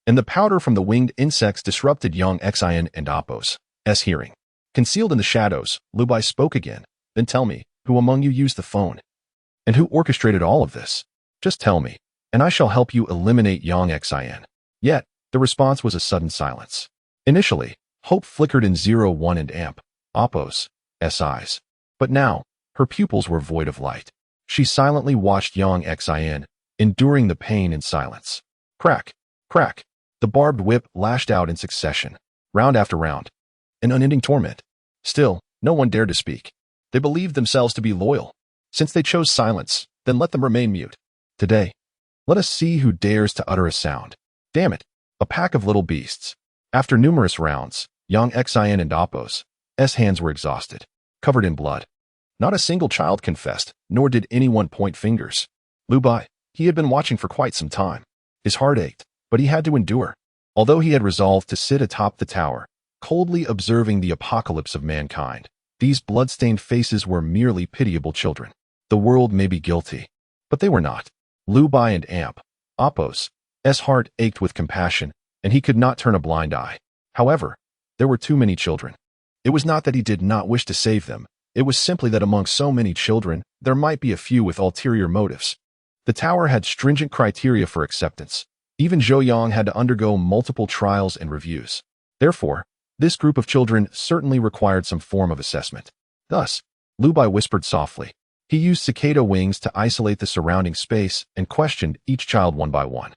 and the powder from the winged insects disrupted Yongqing and Oppos' hearing. Concealed in the shadows, Lu Bai spoke again. "Then tell me, who among you used the phone? And who orchestrated all of this? Just tell me, and I shall help you eliminate Yongqing." Yet, the response was a sudden silence. Initially, hope flickered in 01 and Oppos' eyes. But now, her pupils were void of light. She silently watched Yongqing, enduring the pain in silence. Crack, crack. The barbed whip lashed out in succession, round after round. An unending torment. Still, no one dared to speak. They believed themselves to be loyal. Since they chose silence, then let them remain mute. Today, let us see who dares to utter a sound. Damn it, a pack of little beasts. After numerous rounds, Yongqing and Oppos' hands were exhausted, covered in blood. Not a single child confessed, nor did anyone point fingers. Lu Bai, he had been watching for quite some time. His heart ached, but he had to endure. Although he had resolved to sit atop the tower, coldly observing the apocalypse of mankind, these blood-stained faces were merely pitiable children. The world may be guilty, but they were not. Lu Bai and Amp, Appo's heart ached with compassion, and he could not turn a blind eye. However, there were too many children. It was not that he did not wish to save them. It was simply that among so many children, there might be a few with ulterior motives. The tower had stringent criteria for acceptance. Even Zhou Yang had to undergo multiple trials and reviews. Therefore, this group of children certainly required some form of assessment. Thus, Lu Bai whispered softly. He used cicada wings to isolate the surrounding space and questioned each child one by one.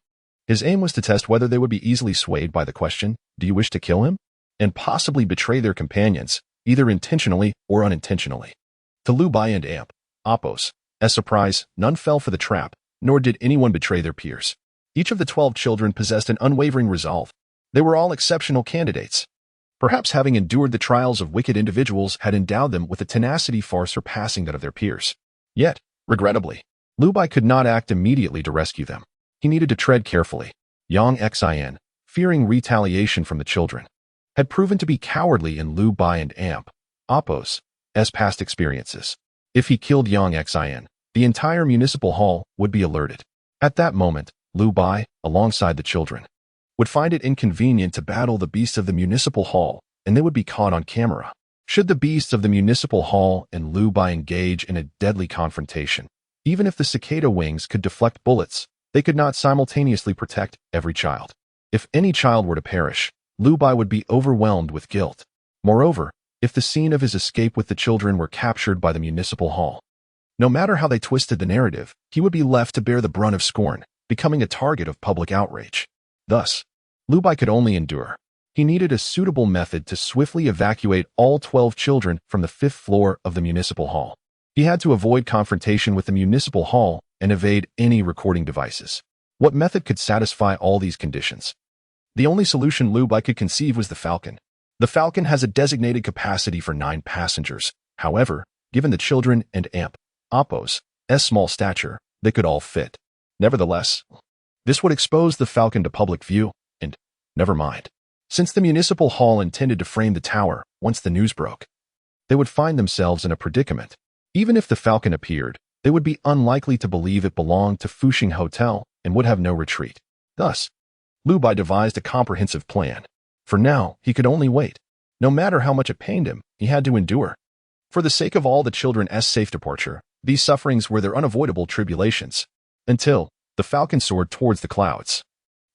His aim was to test whether they would be easily swayed by the question, "Do you wish to kill him?" and possibly betray their companions, either intentionally or unintentionally. To Lu Bai and Amp, Appo's surprise, none fell for the trap, nor did anyone betray their peers. Each of the 12 children possessed an unwavering resolve. They were all exceptional candidates. Perhaps having endured the trials of wicked individuals had endowed them with a tenacity far surpassing that of their peers. Yet, regrettably, Lu Bai could not act immediately to rescue them. He needed to tread carefully. Yongqing, fearing retaliation from the children, had proven to be cowardly in Lu Bai and Amp, Appo's past experiences. If he killed Yongqing, the entire municipal hall would be alerted. At that moment, Lu Bai, alongside the children, would find it inconvenient to battle the beasts of the municipal hall, and they would be caught on camera. Should the beasts of the municipal hall and Lu Bai engage in a deadly confrontation, even if the cicada wings could deflect bullets, they could not simultaneously protect every child. If any child were to perish, Lu Bai would be overwhelmed with guilt. Moreover, if the scene of his escape with the children were captured by the municipal hall, no matter how they twisted the narrative, he would be left to bear the brunt of scorn, becoming a target of public outrage. Thus, Lu Bai could only endure. He needed a suitable method to swiftly evacuate all 12 children from the 5th floor of the municipal hall. He had to avoid confrontation with the municipal hall and evade any recording devices. What method could satisfy all these conditions? The only solution Lu Bai could conceive was the Falcon. The Falcon has a designated capacity for 9 passengers. However, given the children and Amp, Appo's small stature, they could all fit. Nevertheless, this would expose the Falcon to public view, and never mind. Since the municipal hall intended to frame the tower once the news broke, they would find themselves in a predicament. Even if the Falcon appeared, they would be unlikely to believe it belonged to Fuxing Hotel and would have no retreat. Thus, Lu Bai devised a comprehensive plan. For now, he could only wait. No matter how much it pained him, he had to endure. For the sake of all the children's safe departure, these sufferings were their unavoidable tribulations. Until the Falcon soared towards the clouds.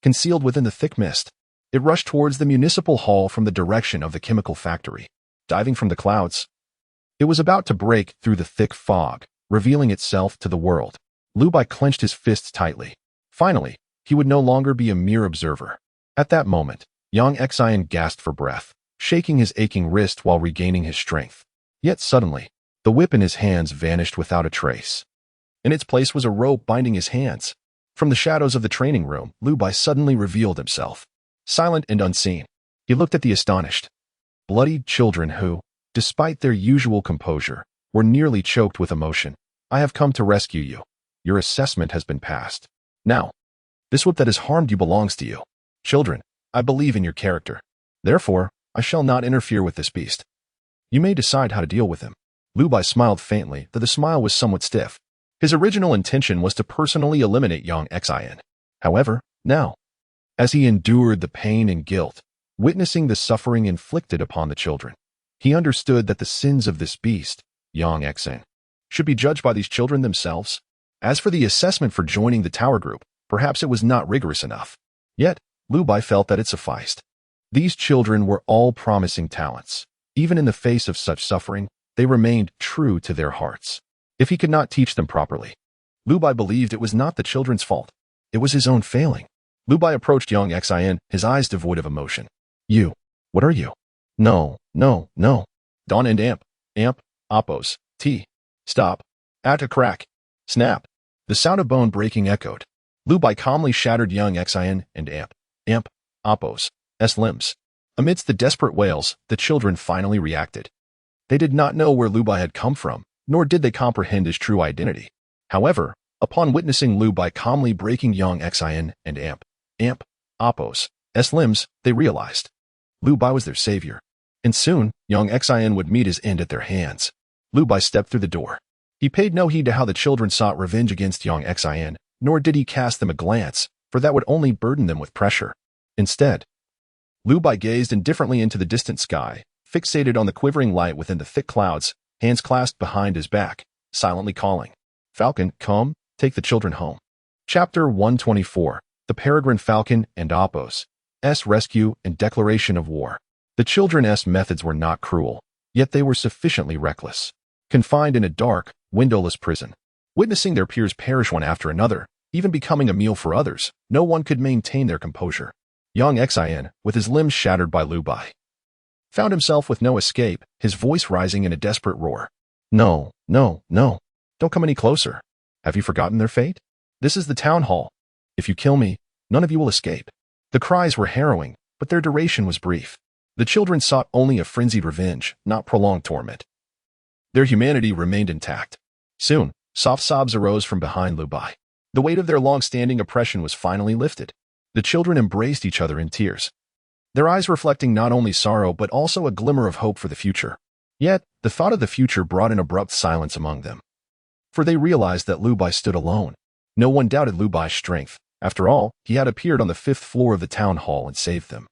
Concealed within the thick mist, it rushed towards the municipal hall from the direction of the chemical factory. Diving from the clouds, it was about to break through the thick fog, revealing itself to the world. Lu Bai clenched his fists tightly. Finally, he would no longer be a mere observer. At that moment, Yongqing gasped for breath, shaking his aching wrist while regaining his strength. Yet suddenly, the whip in his hands vanished without a trace. In its place was a rope binding his hands. From the shadows of the training room, Lu Bai suddenly revealed himself. Silent and unseen, he looked at the astonished, bloodied children who, despite their usual composure, were nearly choked with emotion. "I have come to rescue you. Your assessment has been passed. Now, this whip that has harmed you belongs to you. Children, I believe in your character. Therefore, I shall not interfere with this beast. You may decide how to deal with him." Lu Bai smiled faintly, though the smile was somewhat stiff. His original intention was to personally eliminate Yongqing. However, now, as he endured the pain and guilt, witnessing the suffering inflicted upon the children, he understood that the sins of this beast, Yongqing, should be judged by these children themselves. As for the assessment for joining the tower group, perhaps it was not rigorous enough. Yet, Lu Bai felt that it sufficed. These children were all promising talents. Even in the face of such suffering, they remained true to their hearts. If he could not teach them properly, Lu Bai believed it was not the children's fault. It was his own failing. Lu Bai approached Yongqing, his eyes devoid of emotion. "You, what are you?" No. Dawn and Amp, Appo's, stop. At a crack. Snap. The sound of bone breaking echoed. Lu Bai calmly shattered Yongqing and Amp, Appo's limbs. Amidst the desperate wails, the children finally reacted. They did not know where Lu Bai had come from, nor did they comprehend his true identity. However, upon witnessing Lu Bai calmly breaking Yongcheng and Appo's limbs, they realized Lu Bai was their savior. And soon, Yongcheng would meet his end at their hands. Lu Bai stepped through the door. He paid no heed to how the children sought revenge against Yongcheng, nor did he cast them a glance, for that would only burden them with pressure. Instead, Lu Bai gazed indifferently into the distant sky, fixated on the quivering light within the thick clouds, hands clasped behind his back, silently calling, "Falcon, come, take the children home." Chapter 124, The Peregrine Falcon and Appo's Rescue and Declaration of War. The children's methods were not cruel, yet they were sufficiently reckless. Confined in a dark, windowless prison, witnessing their peers perish one after another, even becoming a meal for others, no one could maintain their composure. Yongcheng, with his limbs shattered by Lu Bai, found himself with no escape, his voice rising in a desperate roar. "No, no, no. Don't come any closer. Have you forgotten their fate? This is the town hall. If you kill me, none of you will escape." The cries were harrowing, but their duration was brief. The children sought only a frenzied revenge, not prolonged torment. Their humanity remained intact. Soon, soft sobs arose from behind Lu Bai. The weight of their long-standing oppression was finally lifted. The children embraced each other in tears, their eyes reflecting not only sorrow but also a glimmer of hope for the future. Yet, the thought of the future brought an abrupt silence among them. For they realized that Lu Bai stood alone. No one doubted Lu Bai's strength. After all, he had appeared on the 5th floor of the town hall and saved them,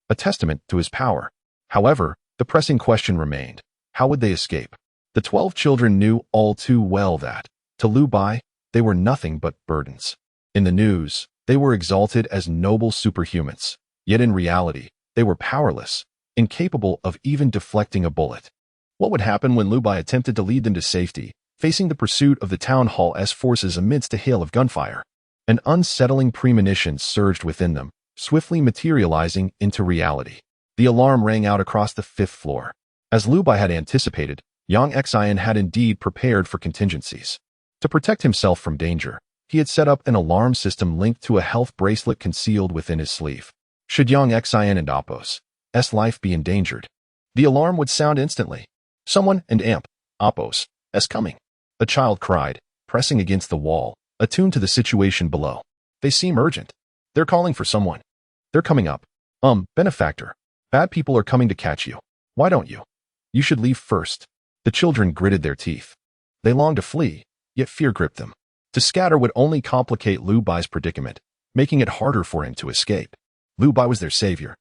a testament to his power. However, the pressing question remained: how would they escape? The 12 children knew all too well that, to Lu Bai, they were nothing but burdens. In the news, they were exalted as noble superhumans, yet in reality, they were powerless, incapable of even deflecting a bullet. What would happen when Lu Bai attempted to lead them to safety, facing the pursuit of the town hall's forces amidst a hail of gunfire? An unsettling premonition surged within them, swiftly materializing into reality. The alarm rang out across the 5th floor. As Lu Bai had anticipated, Yongcheng had indeed prepared for contingencies. To protect himself from danger, he had set up an alarm system linked to a health bracelet concealed within his sleeve. Should Yongcheng and Appo's life be endangered, the alarm would sound instantly. "Someone and Appo's coming," a child cried, pressing against the wall, attuned to the situation below. "They seem urgent. They're calling for someone. They're coming up. Benefactor. Bad people are coming to catch you. Why don't you? You should leave first." The children gritted their teeth. They longed to flee, yet fear gripped them. To scatter would only complicate Lu Bai's predicament, making it harder for him to escape. Lu Bai was their savior,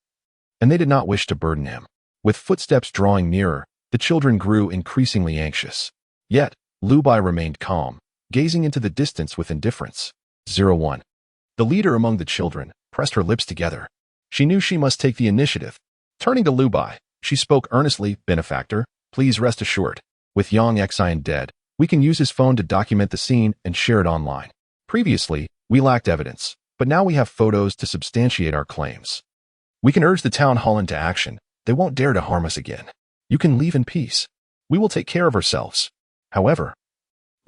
and they did not wish to burden him. With footsteps drawing nearer, the children grew increasingly anxious. Yet, Lu Bai remained calm, gazing into the distance with indifference. 01. The leader among the children pressed her lips together. She knew she must take the initiative. Turning to Lu Bai, she spoke earnestly, "Benefactor, please rest assured. With Yongcheng dead, we can use his phone to document the scene and share it online. Previously, we lacked evidence, but now we have photos to substantiate our claims. We can urge the town hall into action. They won't dare to harm us again. You can leave in peace. We will take care of ourselves." However,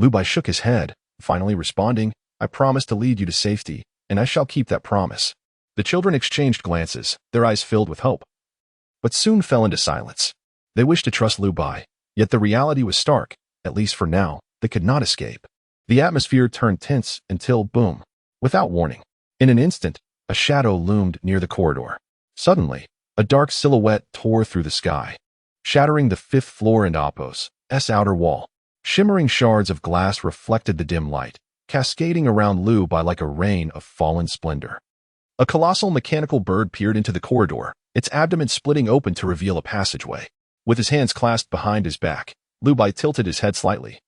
Lu Bai shook his head, finally responding, "I promise to lead you to safety, and I shall keep that promise." The children exchanged glances, their eyes filled with hope, but soon fell into silence. They wished to trust Lu Bai, yet the reality was stark. At least for now, they could not escape. The atmosphere turned tense until, boom, without warning, in an instant, a shadow loomed near the corridor. Suddenly, a dark silhouette tore through the sky, shattering the 5th floor and Appo's outer wall. Shimmering shards of glass reflected the dim light, cascading around Lu Bai like a rain of fallen splendor. A colossal mechanical bird peered into the corridor, its abdomen splitting open to reveal a passageway. With his hands clasped behind his back, Lu Bai tilted his head slightly,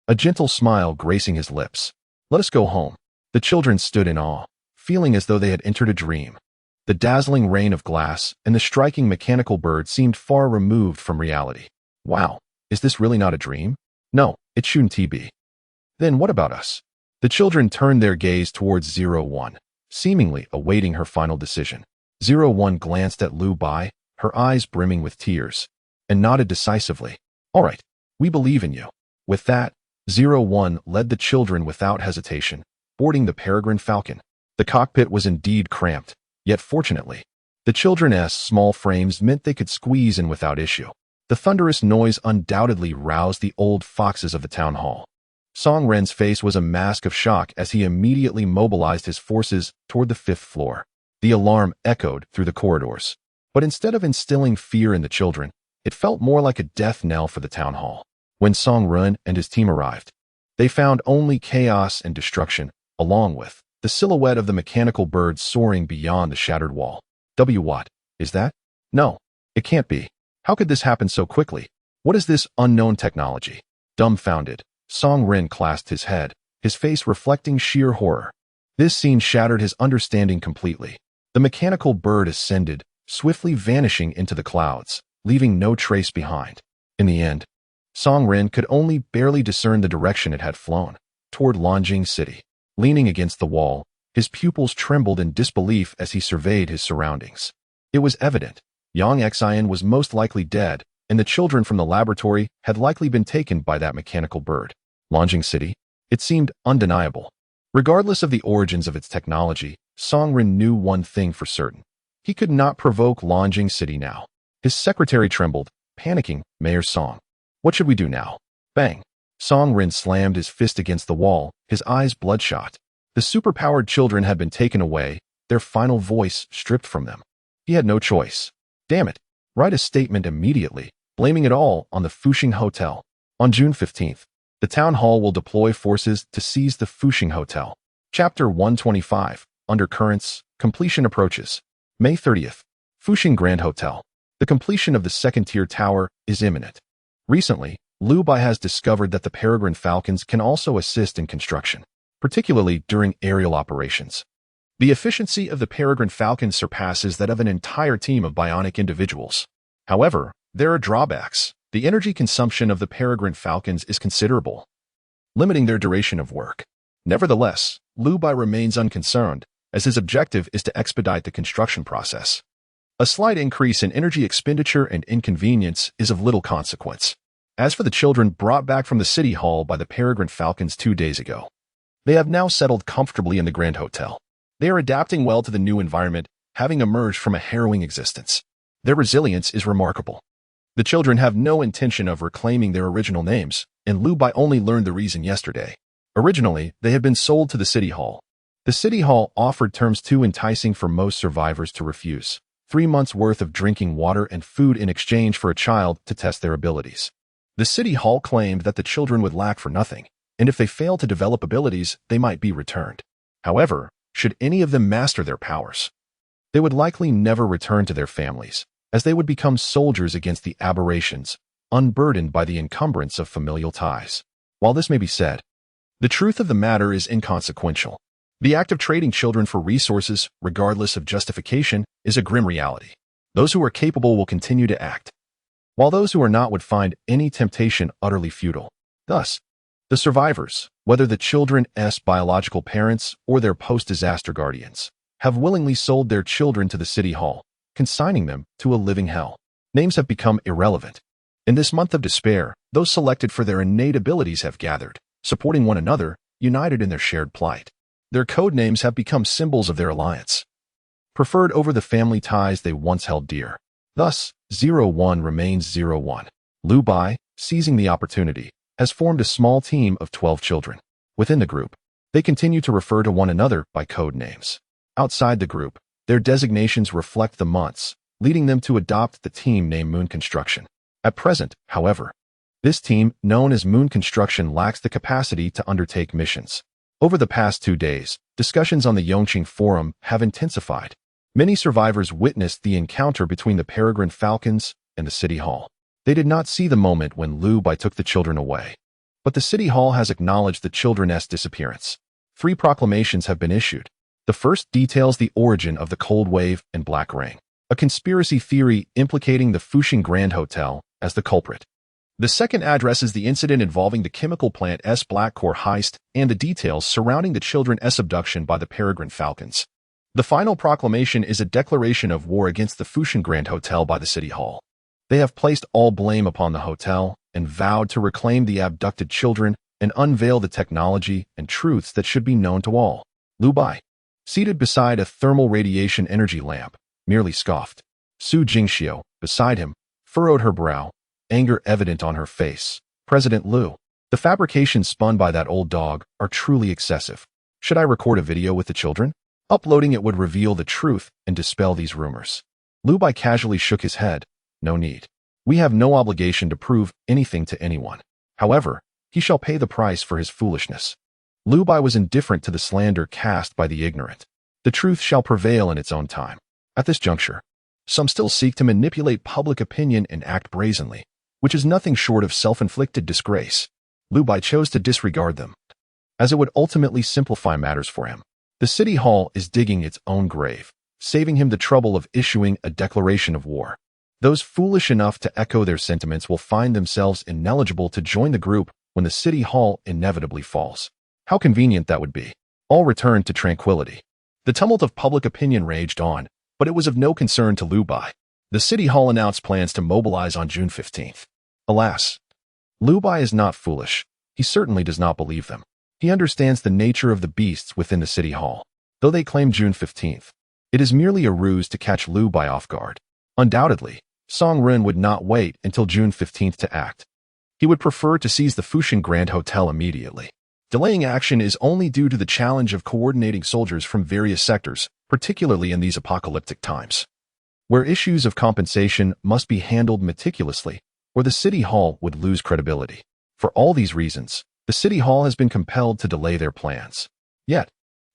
a gentle smile gracing his lips. "Let us go home." The children stood in awe, feeling as though they had entered a dream. The dazzling rain of glass and the striking mechanical bird seemed far removed from reality. Wow, is this really not a dream? No, it shouldn't be. Then what about us? The children turned their gaze towards 01, seemingly awaiting her final decision. 01 glanced at Lu Bai, her eyes brimming with tears, and nodded decisively. "All right, we believe in you." With that, 01 led the children without hesitation, boarding the Peregrine Falcon. The cockpit was indeed cramped, yet fortunately, the children's small frames meant they could squeeze in without issue. The thunderous noise undoubtedly roused the old foxes of the town hall. Song Ren's face was a mask of shock as he immediately mobilized his forces toward the 5th floor. The alarm echoed through the corridors. But instead of instilling fear in the children, it felt more like a death knell for the town hall. When Song Ren and his team arrived, they found only chaos and destruction, along with the silhouette of the mechanical bird soaring beyond the shattered wall. What is that? No, it can't be. How could this happen so quickly? What is this unknown technology? Dumbfounded, Song Ren clasped his head, his face reflecting sheer horror. This scene shattered his understanding completely. The mechanical bird ascended, swiftly vanishing into the clouds, leaving no trace behind. In the end, Song Ren could only barely discern the direction it had flown, toward Yongqing City. Leaning against the wall, his pupils trembled in disbelief as he surveyed his surroundings. It was evident Yongqing was most likely dead, and the children from the laboratory had likely been taken by that mechanical bird. Yongqing City? It seemed undeniable. Regardless of the origins of its technology, Song Ren knew one thing for certain. He could not provoke Yongqing City now. His secretary trembled, panicking. Mayor Song. What should we do now? Bang. Song Ren slammed his fist against the wall, his eyes bloodshot. The superpowered children had been taken away, their final voice stripped from them. He had no choice. Damn it. Write a statement immediately, blaming it all on the Fuxing Hotel. On June 15th, the town hall will deploy forces to seize the Fuxing Hotel. Chapter 125, Undercurrents, Completion Approaches. May 30th, Fuxing Grand Hotel. The completion of the second-tier tower is imminent. Recently, Liu Bai has discovered that the peregrine falcons can also assist in construction, particularly during aerial operations. The efficiency of the peregrine falcons surpasses that of an entire team of bionic individuals. However, there are drawbacks. The energy consumption of the peregrine falcons is considerable, limiting their duration of work. Nevertheless, Liu Bai remains unconcerned, as his objective is to expedite the construction process. A slight increase in energy expenditure and inconvenience is of little consequence. As for the children brought back from the city hall by the peregrine falcons 2 days ago, they have now settled comfortably in the Grand Hotel. They are adapting well to the new environment, having emerged from a harrowing existence. Their resilience is remarkable. The children have no intention of reclaiming their original names, and Liu Bai only learned the reason yesterday. Originally, they had been sold to the city hall. The city hall offered terms too enticing for most survivors to refuse. 3 months' worth of drinking water and food in exchange for a child to test their abilities. The city hall claimed that the children would lack for nothing, and if they failed to develop abilities, they might be returned. However, should any of them master their powers, they would likely never return to their families, as they would become soldiers against the aberrations, unburdened by the encumbrance of familial ties. While this may be said, the truth of the matter is inconsequential. The act of trading children for resources, regardless of justification, is a grim reality. Those who are capable will continue to act, while those who are not would find any temptation utterly futile. Thus, the survivors, whether the children's biological parents or their post-disaster guardians, have willingly sold their children to the city hall, consigning them to a living hell. Names have become irrelevant. In this month of despair, those selected for their innate abilities have gathered, supporting one another, united in their shared plight. Their code names have become symbols of their alliance, preferred over the family ties they once held dear. Thus, 01 remains 01. Liu Bai, seizing the opportunity, has formed a small team of 12 children. Within the group, they continue to refer to one another by code names. Outside the group, their designations reflect the months, leading them to adopt the team name Moon Construction. At present, however, this team, known as Moon Construction, lacks the capacity to undertake missions. Over the past 2 days, discussions on the Yongqing Forum have intensified. Many survivors witnessed the encounter between the peregrine falcons and the city hall. They did not see the moment when Liu Bai took the children away. But the city hall has acknowledged the children's disappearance. 3 proclamations have been issued. The first details the origin of the Cold Wave and Black Ring, a conspiracy theory implicating the Fuxing Grand Hotel as the culprit. The second addresses the incident involving the chemical plant's Black Core heist and the details surrounding the children's abduction by the peregrine falcons. The final proclamation is a declaration of war against the Fuxing Grand Hotel by the city hall. They have placed all blame upon the hotel and vowed to reclaim the abducted children and unveil the technology and truths that should be known to all. Liu Bai, seated beside a thermal radiation energy lamp, merely scoffed. Su Jingxiu, beside him, furrowed her brow, anger evident on her face. President Liu, the fabrications spun by that old dog are truly excessive. Should I record a video with the children? Uploading it would reveal the truth and dispel these rumors. Liu Bai casually shook his head. No need. We have no obligation to prove anything to anyone. However, he shall pay the price for his foolishness. Liu Bai was indifferent to the slander cast by the ignorant. The truth shall prevail in its own time. At this juncture, some still seek to manipulate public opinion and act brazenly, which is nothing short of self-inflicted disgrace. Liu Bai chose to disregard them, as it would ultimately simplify matters for him. The city hall is digging its own grave, saving him the trouble of issuing a declaration of war. Those foolish enough to echo their sentiments will find themselves ineligible to join the group when the city hall inevitably falls. How convenient that would be. All returned to tranquility. The tumult of public opinion raged on, but it was of no concern to Liu Bai. The city hall announced plans to mobilize on June 15th. Alas, Liu Bai is not foolish. He certainly does not believe them. He understands the nature of the beasts within the city hall. Though they claim June 15th, it is merely a ruse to catch Liu Bai off guard. Undoubtedly, Song Ren would not wait until June 15th to act. He would prefer to seize the Fushan Grand Hotel immediately. Delaying action is only due to the challenge of coordinating soldiers from various sectors, particularly in these apocalyptic times, where issues of compensation must be handled meticulously, or the city hall would lose credibility. For all these reasons, the city hall has been compelled to delay their plans. Yet,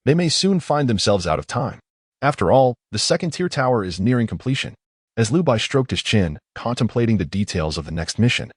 they may soon find themselves out of time. After all, the second-tier tower is nearing completion. As Liu Bai stroked his chin, contemplating the details of the next mission,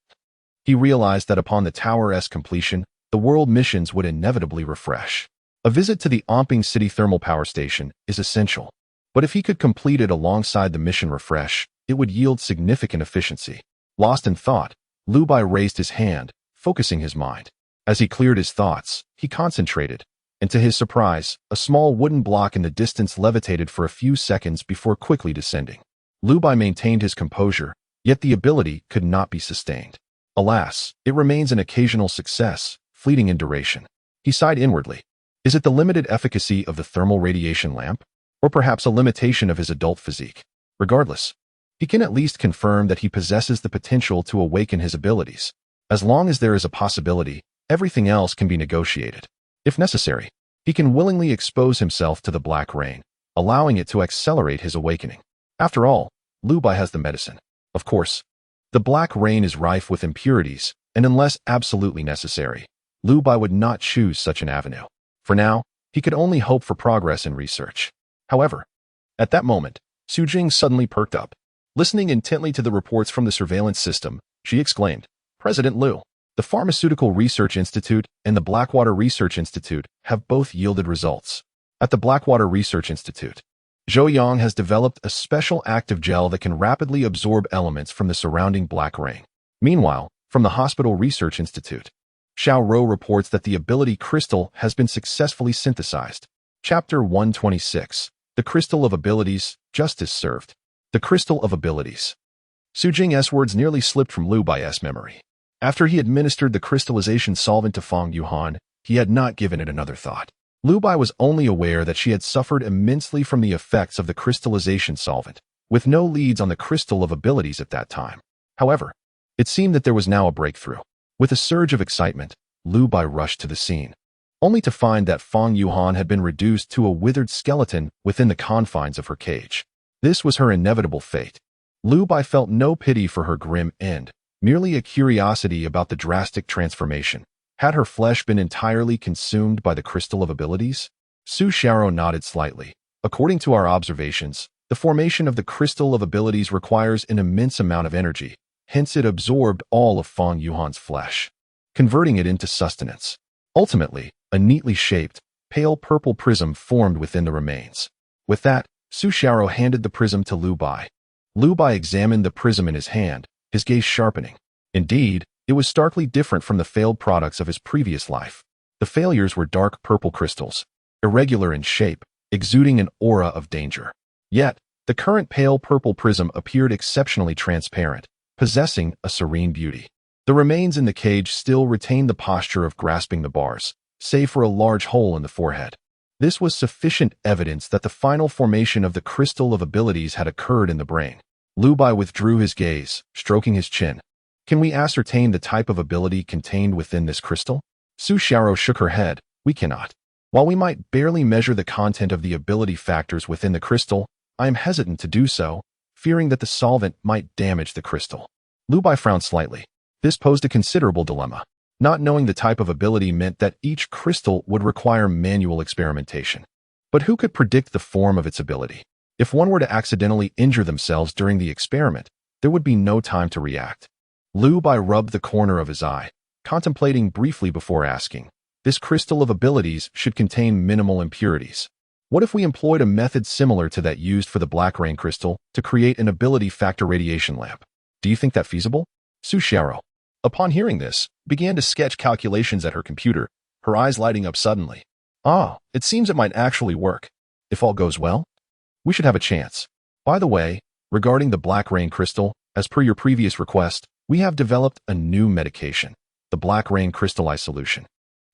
he realized that upon the tower's completion, the world missions would inevitably refresh. A visit to the Yongqing City Thermal Power Station is essential, but if he could complete it alongside the mission refresh, it would yield significant efficiency. Lost in thought, Liu Bai raised his hand, focusing his mind. As he cleared his thoughts, he concentrated, and to his surprise, a small wooden block in the distance levitated for a few seconds before quickly descending. Liu Bai maintained his composure, yet the ability could not be sustained. Alas, it remains an occasional success, fleeting in duration. He sighed inwardly. Is it the limited efficacy of the thermal radiation lamp? Or perhaps a limitation of his adult physique? Regardless, he can at least confirm that he possesses the potential to awaken his abilities. As long as there is a possibility, everything else can be negotiated. If necessary, he can willingly expose himself to the black rain, allowing it to accelerate his awakening. After all, Liu Bai has the medicine. Of course, the black rain is rife with impurities, and unless absolutely necessary, Liu Bai would not choose such an avenue. For now, he could only hope for progress in research. However, at that moment, Su Jing suddenly perked up. Listening intently to the reports from the surveillance system, she exclaimed, President Liu, the Pharmaceutical Research Institute and the Blackwater Research Institute have both yielded results. At the Blackwater Research Institute, Zhou Yang has developed a special active gel that can rapidly absorb elements from the surrounding black rain. Meanwhile, from the Hospital Research Institute, Xiao Rou reports that the ability crystal has been successfully synthesized. Chapter 126. The Crystal of Abilities, Justice Served. The Crystal of Abilities. Su Jing's words nearly slipped from Liu Bai's memory. After he administered the crystallization solvent to Fang Yuhan, he had not given it another thought. Liu Bai was only aware that she had suffered immensely from the effects of the crystallization solvent, with no leads on the Crystal of Abilities at that time. However, it seemed that there was now a breakthrough. With a surge of excitement, Liu Bai rushed to the scene, only to find that Fang Yuhan had been reduced to a withered skeleton within the confines of her cage. This was her inevitable fate. Liu Bai felt no pity for her grim end, merely a curiosity about the drastic transformation. Had her flesh been entirely consumed by the Crystal of Abilities? Su Xiaoro nodded slightly. According to our observations, the formation of the Crystal of Abilities requires an immense amount of energy. Hence it absorbed all of Fang Yuhan's flesh, converting it into sustenance. Ultimately, a neatly shaped, pale purple prism formed within the remains. With that, Su Xiaoro handed the prism to Liu Bai. Liu Bai examined the prism in his hand, his gaze sharpening. Indeed, it was starkly different from the failed products of his previous life. The failures were dark purple crystals, irregular in shape, exuding an aura of danger. Yet, the current pale purple prism appeared exceptionally transparent, possessing a serene beauty. The remains in the cage still retained the posture of grasping the bars, save for a large hole in the forehead. This was sufficient evidence that the final formation of the Crystal of Abilities had occurred in the brain. Liu Bai withdrew his gaze, stroking his chin. Can we ascertain the type of ability contained within this crystal? Su Xiaoro shook her head. We cannot. While we might barely measure the content of the ability factors within the crystal, I am hesitant to do so, fearing that the solvent might damage the crystal. Lu Bai frowned slightly. This posed a considerable dilemma. Not knowing the type of ability meant that each crystal would require manual experimentation. But who could predict the form of its ability? If one were to accidentally injure themselves during the experiment, there would be no time to react. Lu Bai rubbed the corner of his eye, contemplating briefly before asking. This crystal of abilities should contain minimal impurities. What if we employed a method similar to that used for the black rain crystal to create an ability factor radiation lamp? Do you think that feasible? Su Xiaoro, upon hearing this, began to sketch calculations at her computer, her eyes lighting up suddenly. Ah, it seems it might actually work. If all goes well, we should have a chance. By the way, regarding the black rain crystal, as per your previous request, we have developed a new medication, the black rain crystal solution.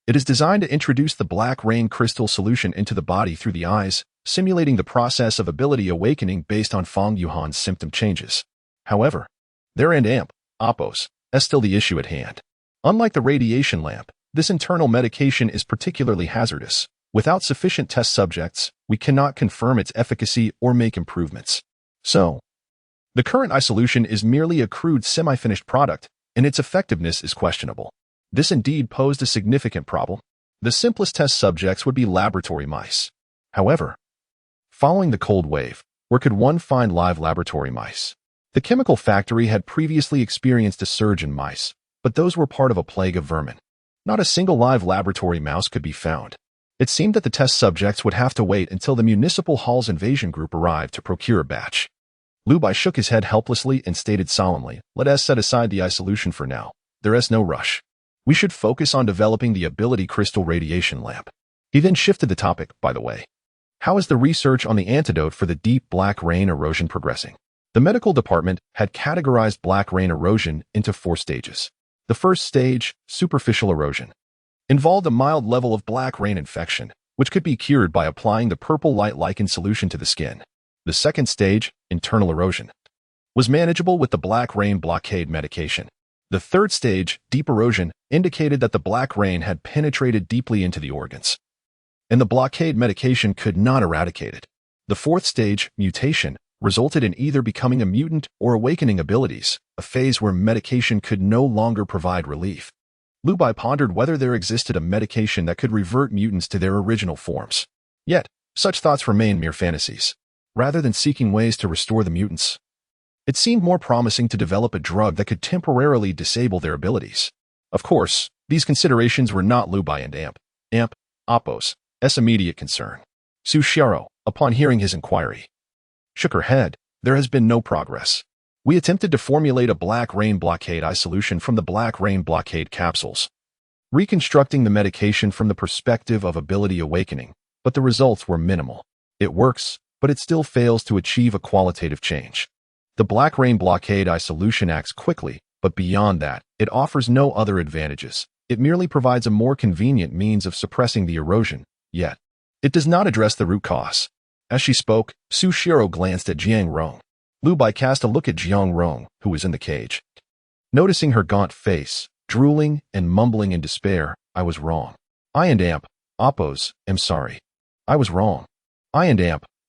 It is designed to introduce the black rain crystal solution into the body through the eyes, simulating the process of ability awakening based on Fang Yuhan's symptom changes. However, their end amp, Oppos, is still the issue at hand. Unlike the radiation lamp, this internal medication is particularly hazardous. Without sufficient test subjects, we cannot confirm its efficacy or make improvements. So, the current solution is merely a crude semi-finished product, and its effectiveness is questionable. This indeed posed a significant problem. The simplest test subjects would be laboratory mice. However, following the cold wave, where could one find live laboratory mice? The chemical factory had previously experienced a surge in mice, but those were part of a plague of vermin. Not a single live laboratory mouse could be found. It seemed that the test subjects would have to wait until the municipal hall's invasion group arrived to procure a batch. Lu Bai shook his head helplessly and stated solemnly, "Let us set aside the solution for now. There is no rush. We should focus on developing the ability crystal radiation lamp." He then shifted the topic, by the way. How is the research on the antidote for the deep black rain erosion progressing? The medical department had categorized black rain erosion into 4 stages. The first stage, superficial erosion, involved a mild level of black rain infection, which could be cured by applying the purple light lichen solution to the skin. The second stage, internal erosion, was manageable with the black rain blockade medication. The third stage, deep erosion, indicated that the black rain had penetrated deeply into the organs, and the blockade medication could not eradicate it. The fourth stage, mutation, resulted in either becoming a mutant or awakening abilities, a phase where medication could no longer provide relief. Lu Bai pondered whether there existed a medication that could revert mutants to their original forms. Yet, such thoughts remained mere fantasies. Rather than seeking ways to restore the mutants, it seemed more promising to develop a drug that could temporarily disable their abilities. Of course, these considerations were not Lu Bai and Oppos' immediate concern. Su Xiaoro, upon hearing his inquiry, shook her head. There has been no progress. We attempted to formulate a black rain blockade solution from the black rain blockade capsules, reconstructing the medication from the perspective of ability awakening, but the results were minimal. It works, but it still fails to achieve a qualitative change. The black rain blockade solution acts quickly, but beyond that, it offers no other advantages. It merely provides a more convenient means of suppressing the erosion, yet it does not address the root cause. As she spoke, Su Xiaoro glanced at Jiang Rong. Lu Bai cast a look at Jiang Rong, who was in the cage. Noticing her gaunt face, drooling and mumbling in despair, "I was wrong. I and Oppos, am sorry. I was wrong. I and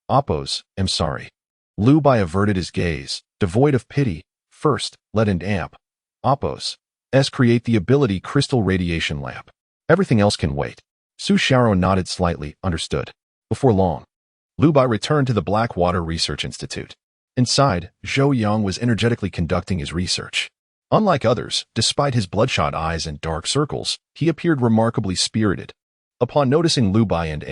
Oppos, am sorry." Lu Bai averted his gaze, devoid of pity. "First, let Oppos create the ability crystal radiation lamp. Everything else can wait." Su Xiaoro nodded slightly, understood. Before long, Lu Bai returned to the Blackwater Research Institute. Inside, Zhou Yang was energetically conducting his research. Unlike others, despite his bloodshot eyes and dark circles, he appeared remarkably spirited. Upon noticing Lu Bai and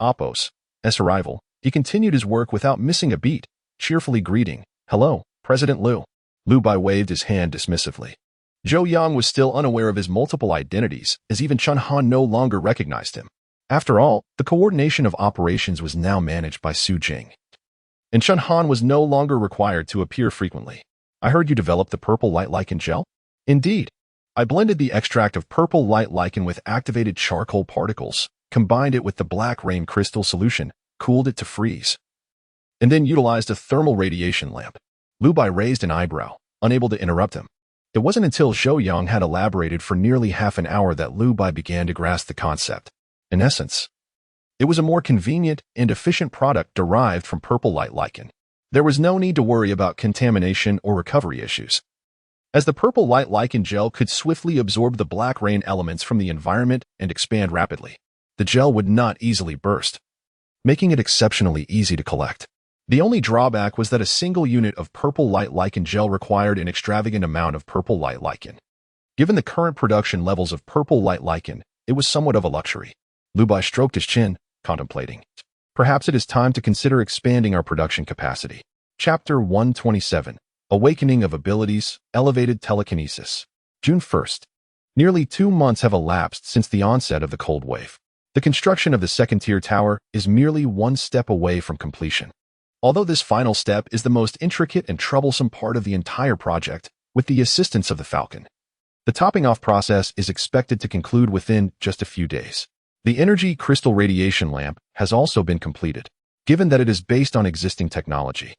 Oppos' arrival, he continued his work without missing a beat, cheerfully greeting, "Hello, President Liu." Lu Bai waved his hand dismissively. Zhou Yang was still unaware of his multiple identities, as even Chen Han no longer recognized him. After all, the coordination of operations was now managed by Su Jing, and Chen Han was no longer required to appear frequently. "I heard you developed the purple light lichen gel?" "Indeed. I blended the extract of purple light lichen with activated charcoal particles, combined it with the black rain crystal solution, cooled it to freeze, and then utilized a thermal radiation lamp." Lu Bai raised an eyebrow, unable to interrupt him. It wasn't until Zhou Yang had elaborated for nearly half an hour that Lu Bai began to grasp the concept. In essence, it was a more convenient and efficient product derived from purple light lichen. There was no need to worry about contamination or recovery issues, as the purple light lichen gel could swiftly absorb the black rain elements from the environment and expand rapidly. The gel would not easily burst, making it exceptionally easy to collect. The only drawback was that a single unit of purple light lichen gel required an extravagant amount of purple light lichen. Given the current production levels of purple light lichen, it was somewhat of a luxury. Lu Bai stroked his chin, contemplating. Perhaps it is time to consider expanding our production capacity. Chapter 127. Awakening of Abilities, Elevated Telekinesis. June 1st. Nearly 2 months have elapsed since the onset of the cold wave. The construction of the second-tier tower is merely one step away from completion. Although this final step is the most intricate and troublesome part of the entire project, with the assistance of the Falcon, the topping-off process is expected to conclude within just a few days. The energy crystal radiation lamp has also been completed. Given that it is based on existing technology,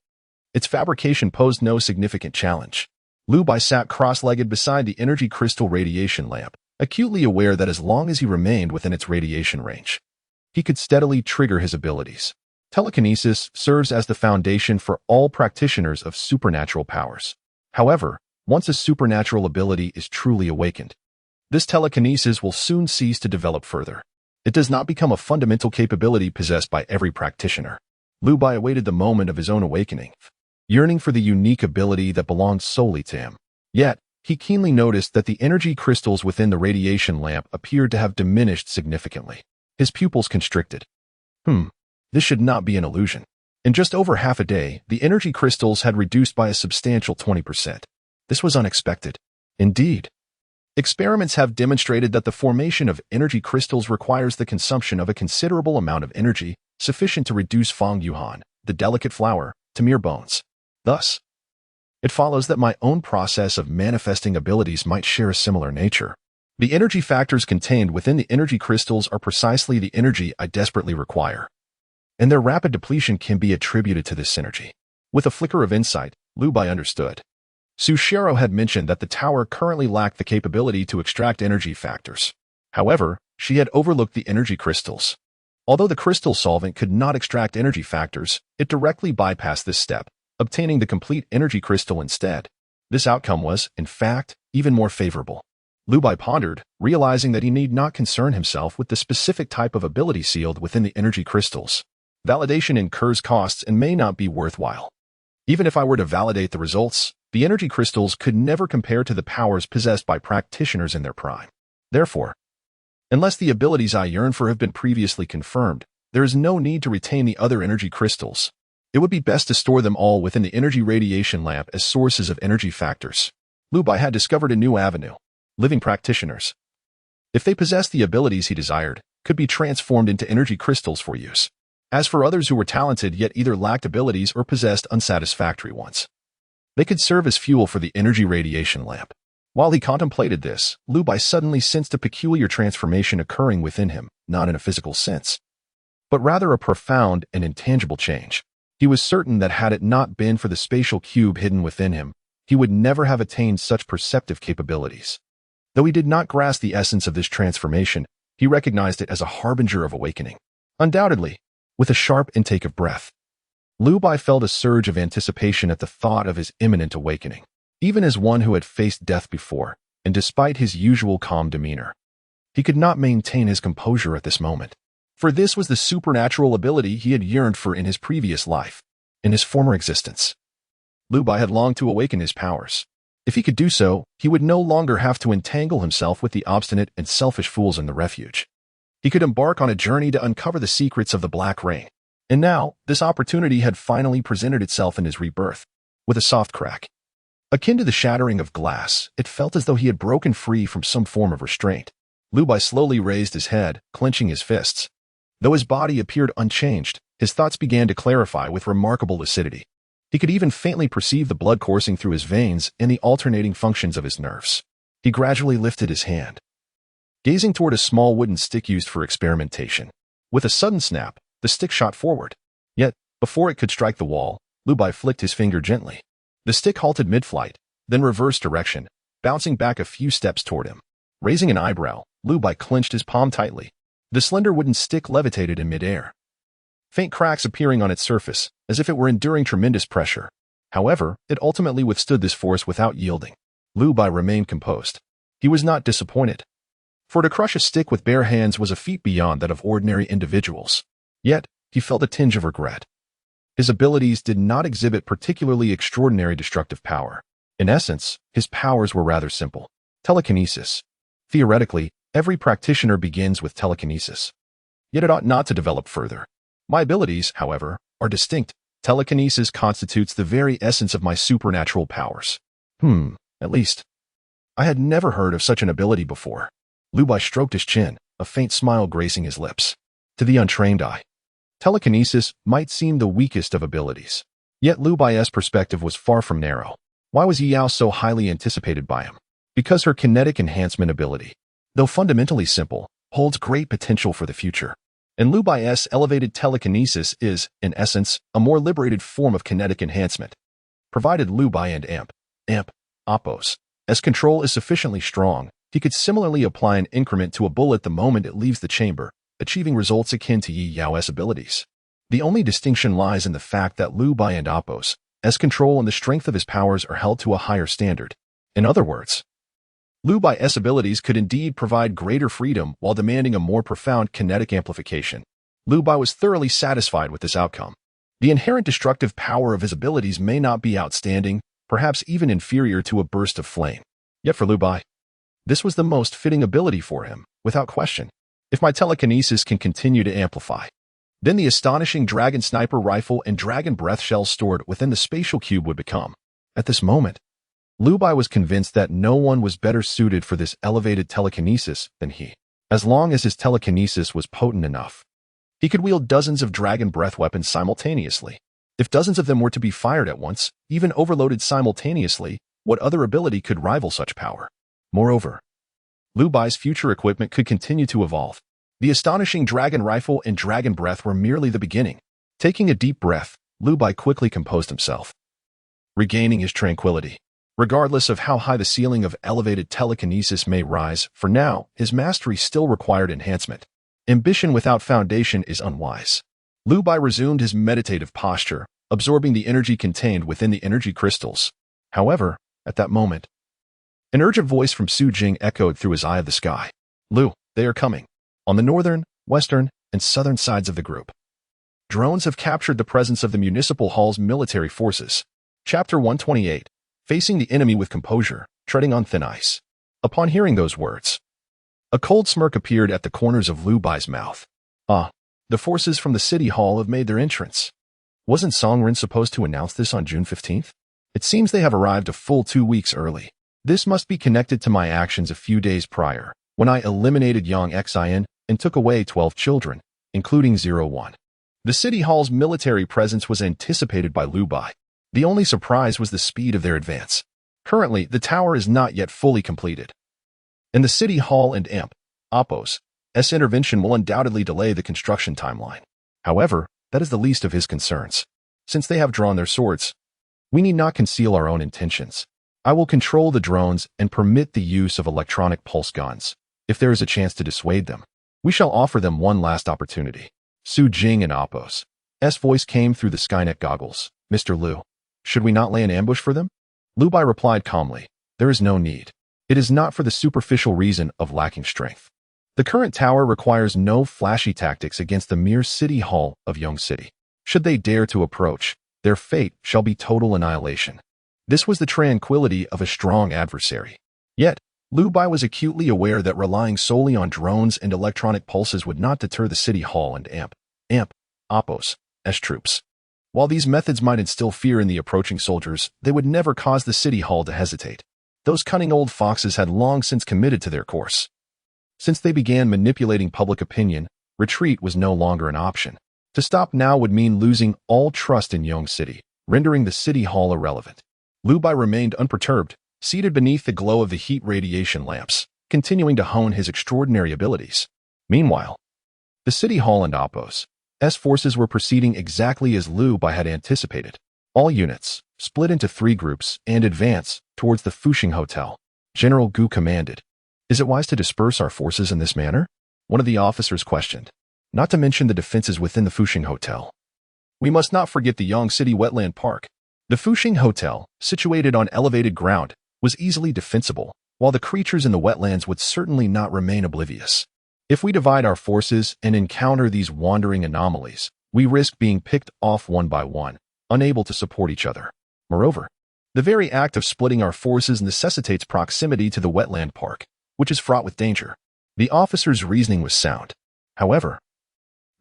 its fabrication posed no significant challenge. Lu Bai sat cross-legged beside the energy crystal radiation lamp, acutely aware that as long as he remained within its radiation range, he could steadily trigger his abilities. Telekinesis serves as the foundation for all practitioners of supernatural powers. However, once a supernatural ability is truly awakened, this telekinesis will soon cease to develop further. It does not become a fundamental capability possessed by every practitioner. Lu Bai awaited the moment of his own awakening, yearning for the unique ability that belonged solely to him. Yet, he keenly noticed that the energy crystals within the radiation lamp appeared to have diminished significantly. His pupils constricted. This should not be an illusion. In just over half a day, the energy crystals had reduced by a substantial 20%. This was unexpected. Indeed, experiments have demonstrated that the formation of energy crystals requires the consumption of a considerable amount of energy, sufficient to reduce Fong Yuhan, the delicate flower, to mere bones. Thus, it follows that my own process of manifesting abilities might share a similar nature. The energy factors contained within the energy crystals are precisely the energy I desperately require, and their rapid depletion can be attributed to this synergy. With a flicker of insight, Lu Bai understood. Su Shero had mentioned that the tower currently lacked the capability to extract energy factors. However, she had overlooked the energy crystals. Although the crystal solvent could not extract energy factors, it directly bypassed this step, obtaining the complete energy crystal instead. This outcome was, in fact, even more favorable. Lu Bai pondered, realizing that he need not concern himself with the specific type of ability sealed within the energy crystals. Validation incurs costs and may not be worthwhile. Even if I were to validate the results, the energy crystals could never compare to the powers possessed by practitioners in their prime. Therefore, unless the abilities I yearn for have been previously confirmed, there is no need to retain the other energy crystals. It would be best to store them all within the energy radiation lamp as sources of energy factors. Lu Bai had discovered a new avenue. Living practitioners, if they possessed the abilities he desired, could be transformed into energy crystals for use. As for others who were talented yet either lacked abilities or possessed unsatisfactory ones, they could serve as fuel for the energy radiation lamp. While he contemplated this, Lu Bai suddenly sensed a peculiar transformation occurring within him, not in a physical sense, but rather a profound and intangible change. He was certain that had it not been for the spatial cube hidden within him, he would never have attained such perceptive capabilities. Though he did not grasp the essence of this transformation, he recognized it as a harbinger of awakening. Undoubtedly, with a sharp intake of breath, Lu Bai felt a surge of anticipation at the thought of his imminent awakening. Even as one who had faced death before, and despite his usual calm demeanor, he could not maintain his composure at this moment. For this was the supernatural ability he had yearned for in his previous life, in his former existence. Lu Bai had longed to awaken his powers. If he could do so, he would no longer have to entangle himself with the obstinate and selfish fools in the refuge. He could embark on a journey to uncover the secrets of the Black Rain. And now, this opportunity had finally presented itself in his rebirth. With a soft crack, akin to the shattering of glass, it felt as though he had broken free from some form of restraint. Lu Bai slowly raised his head, clenching his fists. Though his body appeared unchanged, his thoughts began to clarify with remarkable lucidity. He could even faintly perceive the blood coursing through his veins and the alternating functions of his nerves. He gradually lifted his hand, gazing toward a small wooden stick used for experimentation. With a sudden snap, the stick shot forward. Yet, before it could strike the wall, Lu Bai flicked his finger gently. The stick halted mid-flight, then reversed direction, bouncing back a few steps toward him. Raising an eyebrow, Lu Bai clenched his palm tightly. The slender wooden stick levitated in midair, faint cracks appearing on its surface, as if it were enduring tremendous pressure. However, it ultimately withstood this force without yielding. Lu Bai remained composed. He was not disappointed. For to crush a stick with bare hands was a feat beyond that of ordinary individuals. Yet, he felt a tinge of regret. His abilities did not exhibit particularly extraordinary destructive power. In essence, his powers were rather simple. Telekinesis. Theoretically, every practitioner begins with telekinesis. Yet it ought not to develop further. My abilities, however, are distinct. Telekinesis constitutes the very essence of my supernatural powers. At least. I had never heard of such an ability before. Lu Bai stroked his chin, a faint smile gracing his lips. To the untrained eye, telekinesis might seem the weakest of abilities. Yet Lu Bai's perspective was far from narrow. Why was Yao so highly anticipated by him? Because her kinetic enhancement ability, though fundamentally simple, holds great potential for the future. And Lu Bai's elevated telekinesis is, in essence, a more liberated form of kinetic enhancement. Provided Lu Bai and Appos, as control is sufficiently strong, he could similarly apply an increment to a bullet the moment it leaves the chamber, achieving results akin to Yi Yao's abilities. The only distinction lies in the fact that Lu Bai and Appos, as control and the strength of his powers are held to a higher standard. In other words, Lu Bai's abilities could indeed provide greater freedom while demanding a more profound kinetic amplification. Lu Bai was thoroughly satisfied with this outcome. The inherent destructive power of his abilities may not be outstanding, perhaps even inferior to a burst of flame. Yet for Lu Bai, this was the most fitting ability for him, without question. If my telekinesis can continue to amplify, then the astonishing dragon sniper rifle and dragon breath shells stored within the spatial cube would become. At this moment, Lu Bai was convinced that no one was better suited for this elevated telekinesis than he. As long as his telekinesis was potent enough, he could wield dozens of dragon breath weapons simultaneously. If dozens of them were to be fired at once, even overloaded simultaneously, what other ability could rival such power? Moreover, Lu Bai's future equipment could continue to evolve. The astonishing dragon rifle and dragon breath were merely the beginning. Taking a deep breath, Lu Bai quickly composed himself, regaining his tranquility. Regardless of how high the ceiling of elevated telekinesis may rise, for now, his mastery still required enhancement. Ambition without foundation is unwise. Lu Bai resumed his meditative posture, absorbing the energy contained within the energy crystals. However, at that moment, an urgent voice from Su Jing echoed through his eye of the sky. Lu, they are coming. On the northern, western, and southern sides of the group, drones have captured the presence of the municipal hall's military forces. Chapter 128. Facing the enemy with composure, treading on thin ice. Upon hearing those words, a cold smirk appeared at the corners of Lu Bai's mouth. The forces from the city hall have made their entrance. Wasn't Songren supposed to announce this on June 15th? It seems they have arrived a full 2 weeks early. This must be connected to my actions a few days prior, when I eliminated Yongqing and took away 12 children, including 01. The city hall's military presence was anticipated by Lu Bai. The only surprise was the speed of their advance. Currently, the tower is not yet fully completed. And the city hall and Appos' intervention will undoubtedly delay the construction timeline. However, that is the least of his concerns. Since they have drawn their swords, we need not conceal our own intentions. I will control the drones and permit the use of electronic pulse guns. If there is a chance to dissuade them, we shall offer them one last opportunity. Su Jing and Appos' voice came through the Skynet goggles. Mr. Lu, should we not lay an ambush for them? Lu Bai replied calmly, there is no need. It is not for the superficial reason of lacking strength. The current tower requires no flashy tactics against the mere city hall of Yong City. Should they dare to approach, their fate shall be total annihilation. This was the tranquility of a strong adversary. Yet, Lu Bai was acutely aware that relying solely on drones and electronic pulses would not deter the city hall and Appos' troops. While these methods might instill fear in the approaching soldiers, they would never cause the city hall to hesitate. Those cunning old foxes had long since committed to their course. Since they began manipulating public opinion, retreat was no longer an option. To stop now would mean losing all trust in Yong City, rendering the city hall irrelevant. Lu Bai remained unperturbed, seated beneath the glow of the heat radiation lamps, continuing to hone his extraordinary abilities. Meanwhile, the city hall and Appos' forces were proceeding exactly as Lu Bai had anticipated. All units split into 3 groups and advance towards the Fuxing Hotel. General Gu commanded. Is it wise to disperse our forces in this manner? One of the officers questioned. Not to mention the defenses within the Fuxing Hotel. We must not forget the Yong City Wetland Park. The Fuxing Hotel, situated on elevated ground, was easily defensible, while the creatures in the wetlands would certainly not remain oblivious. If we divide our forces and encounter these wandering anomalies, we risk being picked off one by one, unable to support each other. Moreover, the very act of splitting our forces necessitates proximity to the wetland park, which is fraught with danger. The officer's reasoning was sound. However,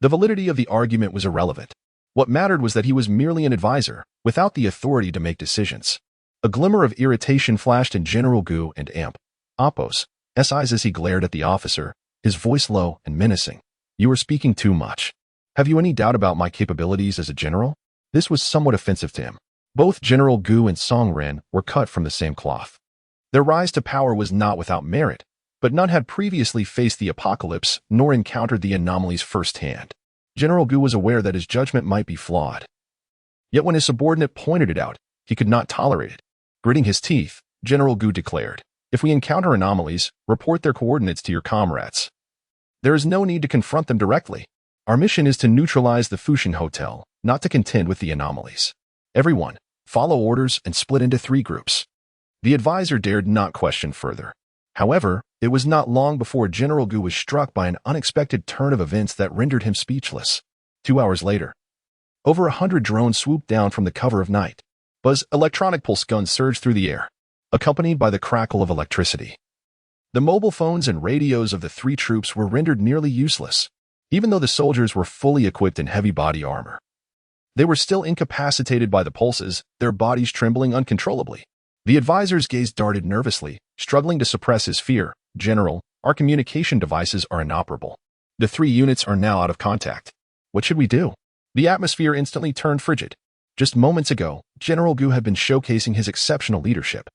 the validity of the argument was irrelevant. What mattered was that he was merely an advisor, without the authority to make decisions. A glimmer of irritation flashed in General Gu and Apos' eyes as he glared at the officer, his voice low and menacing. You are speaking too much. Have you any doubt about my capabilities as a general? This was somewhat offensive to him. Both General Gu and Song Ren were cut from the same cloth. Their rise to power was not without merit, but none had previously faced the apocalypse nor encountered the anomalies firsthand. General Gu was aware that his judgment might be flawed. Yet when his subordinate pointed it out, he could not tolerate it. Gritting his teeth, General Gu declared, if we encounter anomalies, report their coordinates to your comrades. There is no need to confront them directly. Our mission is to neutralize the Fuxing Hotel, not to contend with the anomalies. Everyone, follow orders and split into 3 groups. The advisor dared not question further. However, it was not long before General Gu was struck by an unexpected turn of events that rendered him speechless. 2 hours later, over 100 drones swooped down from the cover of night. Buzz electronic pulse guns surged through the air, accompanied by the crackle of electricity. The mobile phones and radios of the 3 troops were rendered nearly useless, even though the soldiers were fully equipped in heavy body armor. They were still incapacitated by the pulses, their bodies trembling uncontrollably. The advisor's gaze darted nervously, struggling to suppress his fear. General, our communication devices are inoperable. The 3 units are now out of contact. What should we do? The atmosphere instantly turned frigid. Just moments ago, General Gu had been showcasing his exceptional leadership,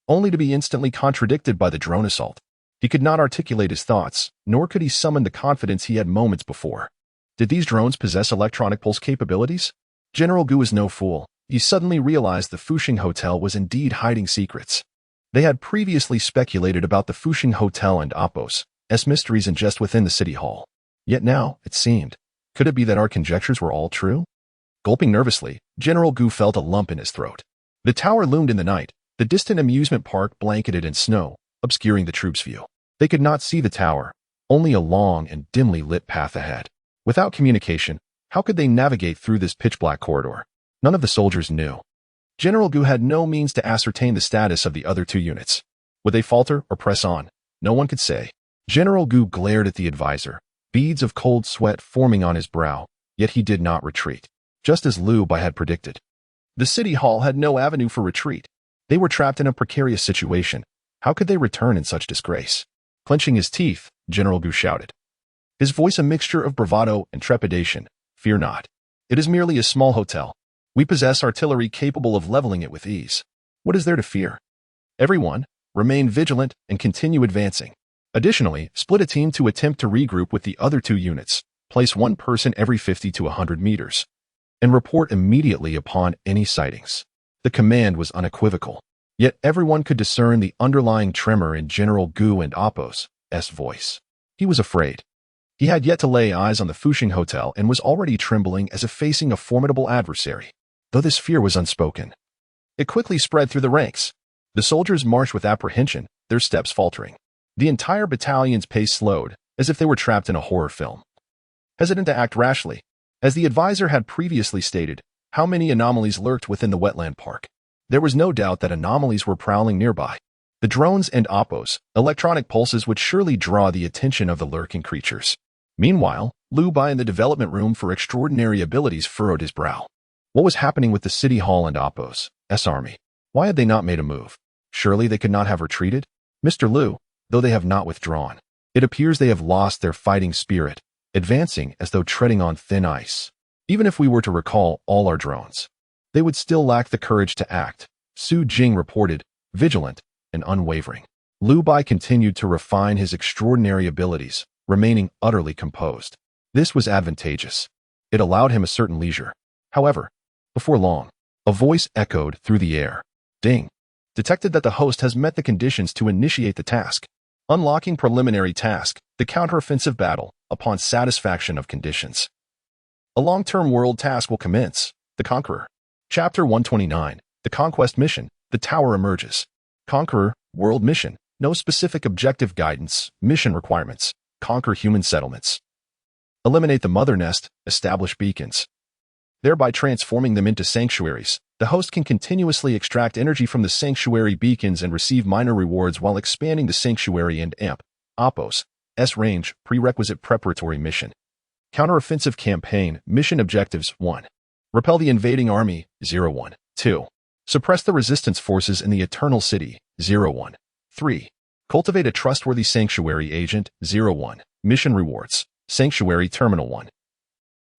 only to be instantly contradicted by the drone assault. He could not articulate his thoughts, nor could he summon the confidence he had moments before. Did these drones possess electronic pulse capabilities? General Gu was no fool. He suddenly realized the Fuxing Hotel was indeed hiding secrets. They had previously speculated about the Fuxing Hotel and Apos' mysteries and just within the city hall. Yet now, it seemed, could it be that our conjectures were all true? Gulping nervously, General Gu felt a lump in his throat. The tower loomed in the night, the distant amusement park blanketed in snow, obscuring the troops' view. They could not see the tower, only a long and dimly lit path ahead. Without communication, how could they navigate through this pitch-black corridor? None of the soldiers knew. General Gu had no means to ascertain the status of the other 2 units. Would they falter or press on? No one could say. General Gu glared at the advisor, beads of cold sweat forming on his brow, yet he did not retreat, just as Liu Bai had predicted. The city hall had no avenue for retreat. They were trapped in a precarious situation. How could they return in such disgrace? Clenching his teeth, General Gu shouted, his voice a mixture of bravado and trepidation. Fear not. It is merely a small hotel. We possess artillery capable of leveling it with ease. What is there to fear? Everyone, remain vigilant and continue advancing. Additionally, split a team to attempt to regroup with the other 2 units. Place 1 person every 50 to 100 meters. And report immediately upon any sightings. The command was unequivocal. Yet everyone could discern the underlying tremor in General Gu and Apos' voice. He was afraid. He had yet to lay eyes on the Fuxing Hotel and was already trembling as if facing a formidable adversary, though this fear was unspoken. It quickly spread through the ranks. The soldiers marched with apprehension, their steps faltering. The entire battalion's pace slowed, as if they were trapped in a horror film. Hesitant to act rashly, as the advisor had previously stated, how many anomalies lurked within the wetland park. There was no doubt that anomalies were prowling nearby. The drones and Apos' electronic pulses would surely draw the attention of the lurking creatures. Meanwhile, Liu Bai in the development room for extraordinary abilities furrowed his brow. What was happening with the city hall and Apos' army? Why had they not made a move? Surely they could not have retreated? Mr. Liu, though they have not withdrawn, it appears they have lost their fighting spirit, advancing as though treading on thin ice. Even if we were to recall all our drones, they would still lack the courage to act, Su Jing reported, vigilant and unwavering. Liu Bai continued to refine his extraordinary abilities, remaining utterly composed. This was advantageous. It allowed him a certain leisure. However, before long, a voice echoed through the air. Ding! Detected that the host has met the conditions to initiate the task. Unlocking preliminary task, the counteroffensive battle, upon satisfaction of conditions. A long-term world task will commence. The Conqueror. Chapter 129. The Conquest Mission. The Tower emerges. Conqueror, World Mission. No specific objective guidance, mission requirements. Conquer human settlements. Eliminate the mother nest, establish beacons. Thereby transforming them into sanctuaries. The host can continuously extract energy from the sanctuary beacons and receive minor rewards while expanding the sanctuary and amp. Oppos. S-Range, Prerequisite Preparatory Mission. Counteroffensive Campaign, Mission Objectives 1. Repel the invading army, 01. 2. Suppress the resistance forces in the Eternal City, 01. 3. Cultivate a trustworthy sanctuary agent, 01. Mission Rewards. Sanctuary Terminal 1.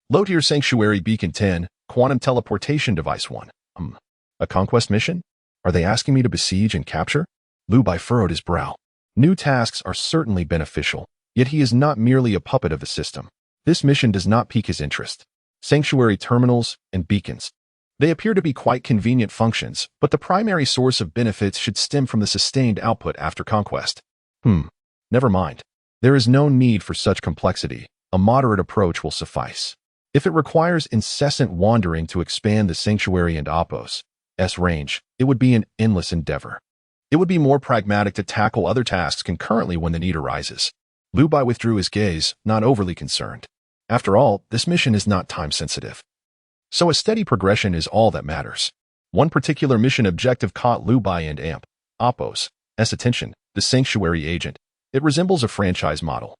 Load your Sanctuary Beacon 10, Quantum Teleportation Device 1. A conquest mission? Are they asking me to besiege and capture? Lu Bai furrowed his brow. New tasks are certainly beneficial, yet he is not merely a puppet of the system. This mission does not pique his interest. Sanctuary terminals and beacons. They appear to be quite convenient functions, but the primary source of benefits should stem from the sustained output after conquest. Never mind. There is no need for such complexity. A moderate approach will suffice. If it requires incessant wandering to expand the sanctuary and Oppos' range, it would be an endless endeavor. It would be more pragmatic to tackle other tasks concurrently when the need arises. Lu Bai withdrew his gaze, not overly concerned. After all, this mission is not time-sensitive. So a steady progression is all that matters. One particular mission objective caught Lu Bai and Amp. Oppos' attention, the sanctuary agent. It resembles a franchise model,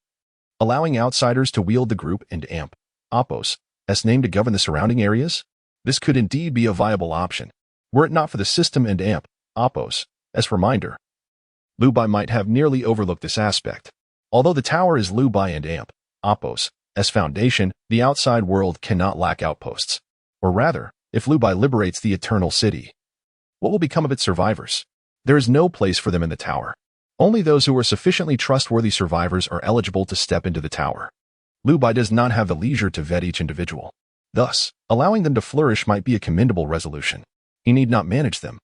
allowing outsiders to wield the group and Amp. Oppos' name to govern the surrounding areas? This could indeed be a viable option, were it not for the system and Amp. Oppos' reminder. Lu Bai might have nearly overlooked this aspect. Although the tower is Lu Bai and Amp. Oppos' foundation, the outside world cannot lack outposts. Or rather, if Lu Bai liberates the Eternal City, what will become of its survivors? There is no place for them in the tower. Only those who are sufficiently trustworthy survivors are eligible to step into the tower. Lu Bai does not have the leisure to vet each individual. Thus, allowing them to flourish might be a commendable resolution. He need not manage them.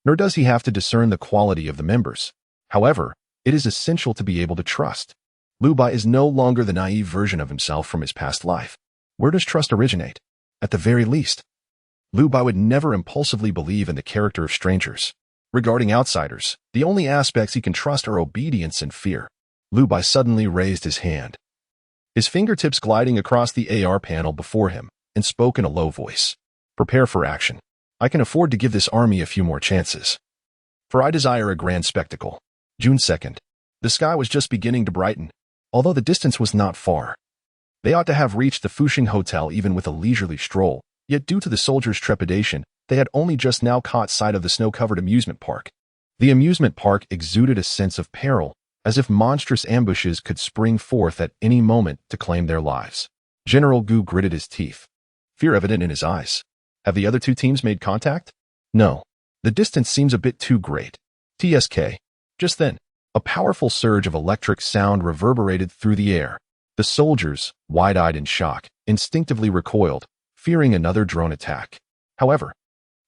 Nor does he have to discern the quality of the members. However, it is essential to be able to trust. Lu Bai is no longer the naive version of himself from his past life. Where does trust originate? At the very least, Lu Bai would never impulsively believe in the character of strangers. Regarding outsiders, the only aspects he can trust are obedience and fear. Lu Bai suddenly raised his hand, his fingertips gliding across the AR panel before him, and spoke in a low voice. Prepare for action. I can afford to give this army a few more chances. For I desire a grand spectacle. June 2nd. The sky was just beginning to brighten, although the distance was not far. They ought to have reached the Fuxing Hotel even with a leisurely stroll, yet due to the soldiers' trepidation, they had only just now caught sight of the snow-covered amusement park. The amusement park exuded a sense of peril, as if monstrous ambushes could spring forth at any moment to claim their lives. General Gu gritted his teeth, fear evident in his eyes. Have the other two teams made contact? No. The distance seems a bit too great. TSK. Just then, a powerful surge of electric sound reverberated through the air. The soldiers, wide-eyed in shock, instinctively recoiled, fearing another drone attack. However,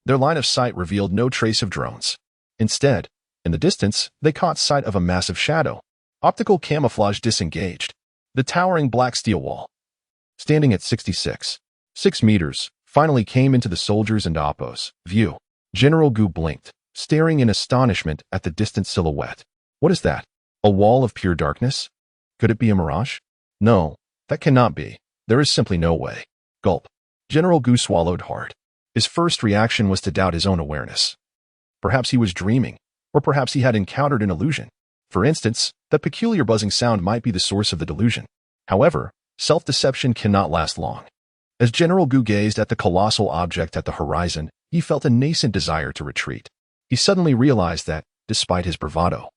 their line of sight revealed no trace of drones. Instead, in the distance, they caught sight of a massive shadow. Optical camouflage disengaged. The towering black steel wall, standing at 6 meters, finally came into the soldiers' and Oppos' view. General Gu blinked, staring in astonishment at the distant silhouette. What is that? A wall of pure darkness? Could it be a mirage? No, that cannot be. There is simply no way. Gulp. General Gu swallowed hard. His first reaction was to doubt his own awareness. Perhaps he was dreaming, or perhaps he had encountered an illusion. For instance, that peculiar buzzing sound might be the source of the delusion. However, self-deception cannot last long. As General Gu gazed at the colossal object at the horizon, he felt a nascent desire to retreat. He suddenly realized that, despite his bravado,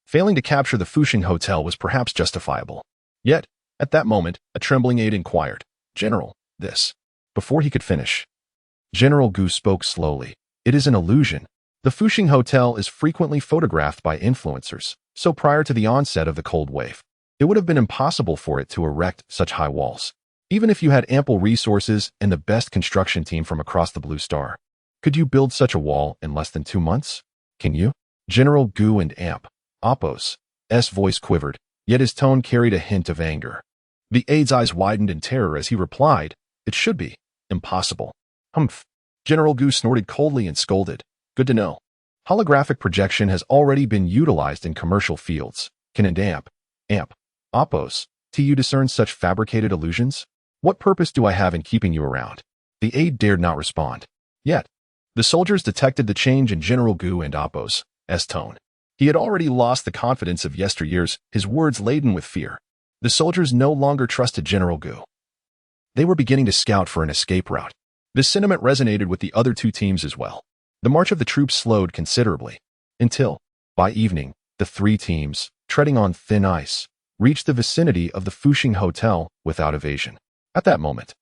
failing to capture the Fuxing Hotel was perhaps justifiable. Yet, at that moment, a trembling aide inquired, "General, this." Before he could finish, General Gu spoke slowly. "It is an illusion. The Fuxing Hotel is frequently photographed by influencers, so prior to the onset of the Cold Wave, it would have been impossible for it to erect such high walls. Even if you had ample resources and the best construction team from across the Blue Star, could you build such a wall in less than 2 months? Can you? General Gu and Amp. Appo's voice quivered, yet his tone carried a hint of anger. The aide's eyes widened in terror as he replied, "It should be. Impossible." Humph. General Gu snorted coldly and scolded. "Good to know. Holographic projection has already been utilized in commercial fields. Can and Amp. Appo's. Do you discern such fabricated illusions? What purpose do I have in keeping you around?" The aide dared not respond. Yet, the soldiers detected the change in General Gu and Appo's tone. He had already lost the confidence of yesteryears, his words laden with fear. The soldiers no longer trusted General Gu. They were beginning to scout for an escape route. This sentiment resonated with the other two teams as well. The march of the troops slowed considerably, until, by evening, the three teams, treading on thin ice, reached the vicinity of the Fuxing Hotel without evasion. At that moment,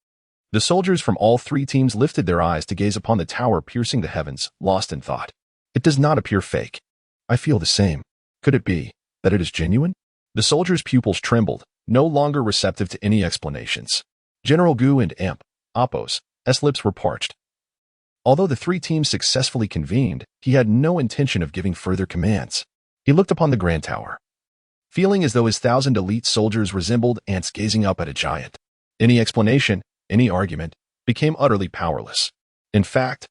the soldiers from all three teams lifted their eyes to gaze upon the tower piercing the heavens, lost in thought. It does not appear fake. I feel the same. Could it be that it is genuine? The soldiers' pupils trembled, no longer receptive to any explanations. General Gu and Appo's lips were parched. Although the three teams successfully convened, he had no intention of giving further commands. He looked upon the Grand Tower, feeling as though his 1,000 elite soldiers resembled ants gazing up at a giant. Any explanation, any argument, became utterly powerless. In fact,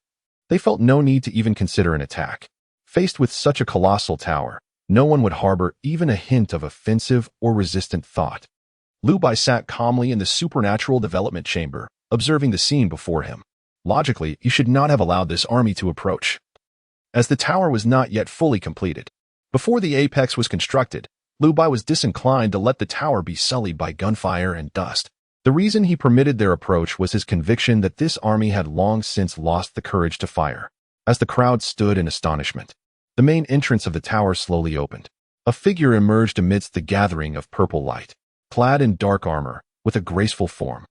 they felt no need to even consider an attack. Faced with such a colossal tower, no one would harbor even a hint of offensive or resistant thought. Liu Bai sat calmly in the supernatural development chamber, observing the scene before him. Logically, he should not have allowed this army to approach, as the tower was not yet fully completed. Before the apex was constructed, Liu Bai was disinclined to let the tower be sullied by gunfire and dust. The reason he permitted their approach was his conviction that this army had long since lost the courage to fire. As the crowd stood in astonishment, the main entrance of the tower slowly opened. A figure emerged amidst the gathering of purple light, clad in dark armor, with a graceful form.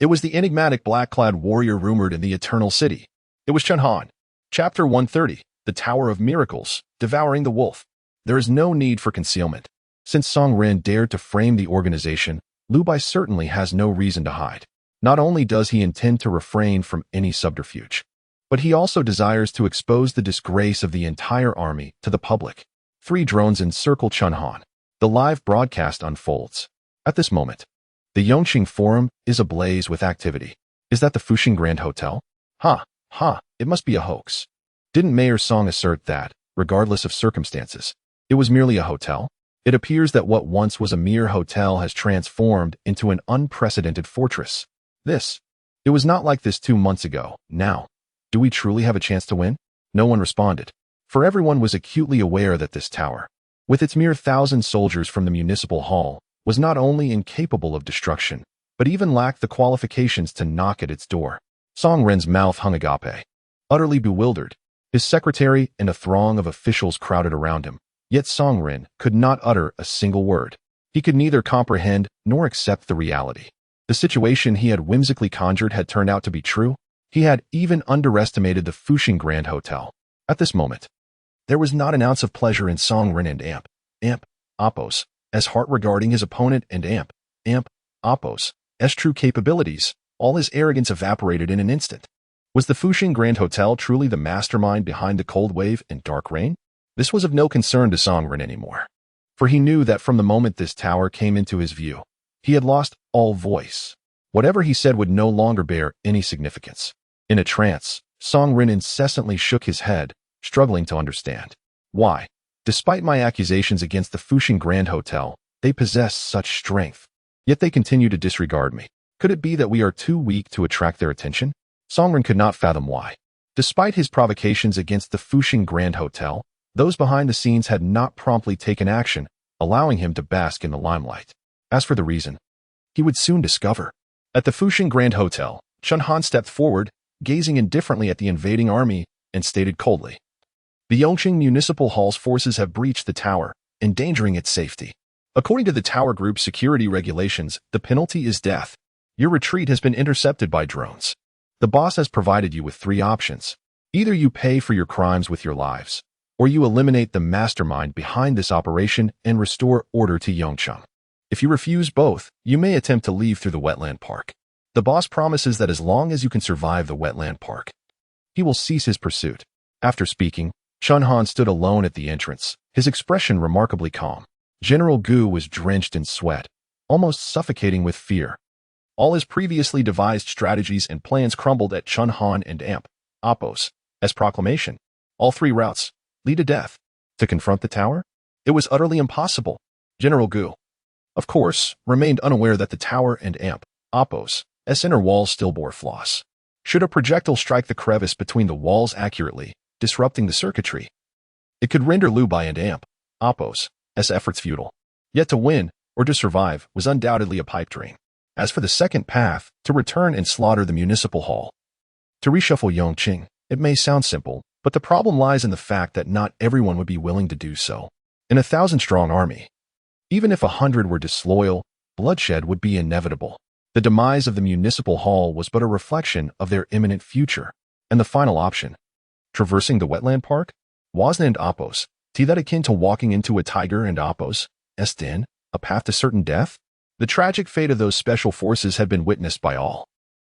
It was the enigmatic black-clad warrior rumored in the Eternal City. It was Chen Han. Chapter 130, The Tower of Miracles, Devouring the Wolf. There is no need for concealment. Since Song Ren dared to frame the organization, Liu Bai certainly has no reason to hide. Not only does he intend to refrain from any subterfuge, but he also desires to expose the disgrace of the entire army to the public. 3 drones encircle Chen Han. The live broadcast unfolds. At this moment, the Yongqing Forum is ablaze with activity. Is that the Fuxing Grand Hotel? It must be a hoax. Didn't Mayor Song assert that, regardless of circumstances, it was merely a hotel? It appears that what once was a mere hotel has transformed into an unprecedented fortress. It was not like this 2 months ago. Now, do we truly have a chance to win? No one responded, for everyone was acutely aware that this tower, with its mere 1,000 soldiers from the municipal hall, was not only incapable of destruction, but even lacked the qualifications to knock at its door. Song Ren's mouth hung agape, utterly bewildered. His secretary and a throng of officials crowded around him. Yet Song Ren could not utter a single word. He could neither comprehend nor accept the reality. The situation he had whimsically conjured had turned out to be true. He had even underestimated the Fuxing Grand Hotel. At this moment, there was not an ounce of pleasure in Song Ren and Appo's heart regarding his opponent and Appo's true capabilities. All his arrogance evaporated in an instant. Was the Fuxing Grand Hotel truly the mastermind behind the cold wave and dark rain? This was of no concern to Song Ren anymore, for he knew that from the moment this tower came into his view, he had lost all voice. Whatever he said would no longer bear any significance. In a trance, Song Ren incessantly shook his head, struggling to understand why, despite my accusations against the Fuxing Grand Hotel, they possess such strength, yet they continue to disregard me. Could it be that we are too weak to attract their attention? Song Ren could not fathom why. Despite his provocations against the Fuxing Grand Hotel, those behind the scenes had not promptly taken action, allowing him to bask in the limelight. As for the reason, he would soon discover. At the Fuxing Grand Hotel, Chen Han stepped forward, gazing indifferently at the invading army, and stated coldly, "The Yongqing Municipal Hall's forces have breached the tower, endangering its safety. According to the Tower Group's security regulations, the penalty is death. Your retreat has been intercepted by drones. The boss has provided you with 3 options. Either you pay for your crimes with your lives, or you eliminate the mastermind behind this operation and restore order to Yongcheng. If you refuse both, you may attempt to leave through the wetland park. The boss promises that as long as you can survive the wetland park, he will cease his pursuit." After speaking, Chun Han stood alone at the entrance, his expression remarkably calm. General Gu was drenched in sweat, almost suffocating with fear. All his previously devised strategies and plans crumbled at Chun Han and Appos. As proclamation, all three routes lead to death. To confront the tower? It was utterly impossible. General Gu, of course, remained unaware that the tower and Appos' inner walls still bore flaws. Should a projectile strike the crevice between the walls accurately, disrupting the circuitry, it could render Lu Bai and Appos' efforts futile. Yet to win, or to survive, was undoubtedly a pipe dream. As for the second path, to return and slaughter the municipal hall, to reshuffle Yongqing, it may sound simple, but the problem lies in the fact that not everyone would be willing to do so. In a 1,000-strong army, even if 100 were disloyal, bloodshed would be inevitable. The demise of the municipal hall was but a reflection of their imminent future. And the final option, traversing the wetland park? Wasna and Appos, that akin to walking into a tiger and Appos' den, a path to certain death? The tragic fate of those special forces had been witnessed by all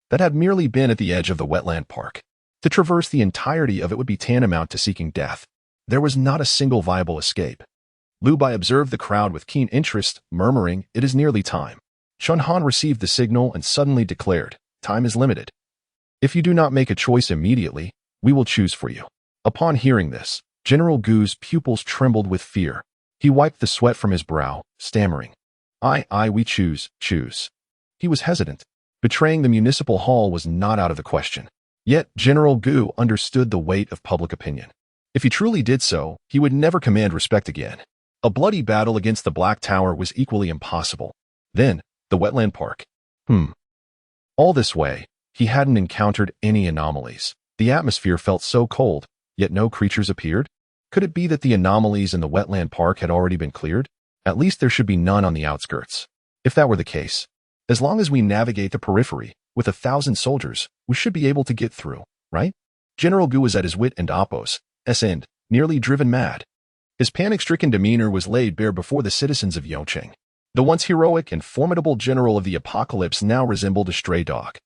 that had merely been at the edge of the wetland park. To traverse the entirety of it would be tantamount to seeking death. There was not a single viable escape. Lu Bai observed the crowd with keen interest, murmuring, "It is nearly time." Chun Han received the signal and suddenly declared, "Time is limited. If you do not make a choice immediately, we will choose for you." Upon hearing this, General Gu's pupils trembled with fear. He wiped the sweat from his brow, stammering, we choose. He was hesitant. Betraying the municipal hall was not out of the question. Yet General Gu understood the weight of public opinion. If he truly did so, he would never command respect again. A bloody battle against the Black Tower was equally impossible. Then, the wetland park. All this way, he hadn't encountered any anomalies. The atmosphere felt so cold, yet no creatures appeared. Could it be that the anomalies in the wetland park had already been cleared? At least there should be none on the outskirts. If that were the case, as long as we navigate the periphery, with 1,000 soldiers, we should be able to get through, right? General Gu was at his wit and Appos' end, nearly driven mad. His panic-stricken demeanor was laid bare before the citizens of Yongcheng. The once heroic and formidable general of the apocalypse now resembled a stray dog,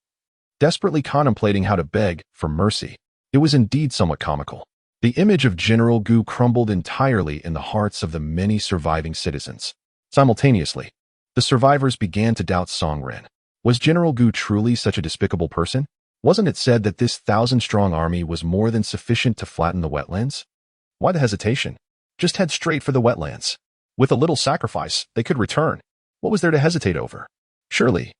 desperately contemplating how to beg for mercy. It was indeed somewhat comical. The image of General Gu crumbled entirely in the hearts of the many surviving citizens. Simultaneously, the survivors began to doubt Song Ren. Was General Gu truly such a despicable person? Wasn't it said that this 1,000-strong army was more than sufficient to flatten the wetlands? Why the hesitation? Just head straight for the wetlands. With a little sacrifice, they could return. What was there to hesitate over? Surely,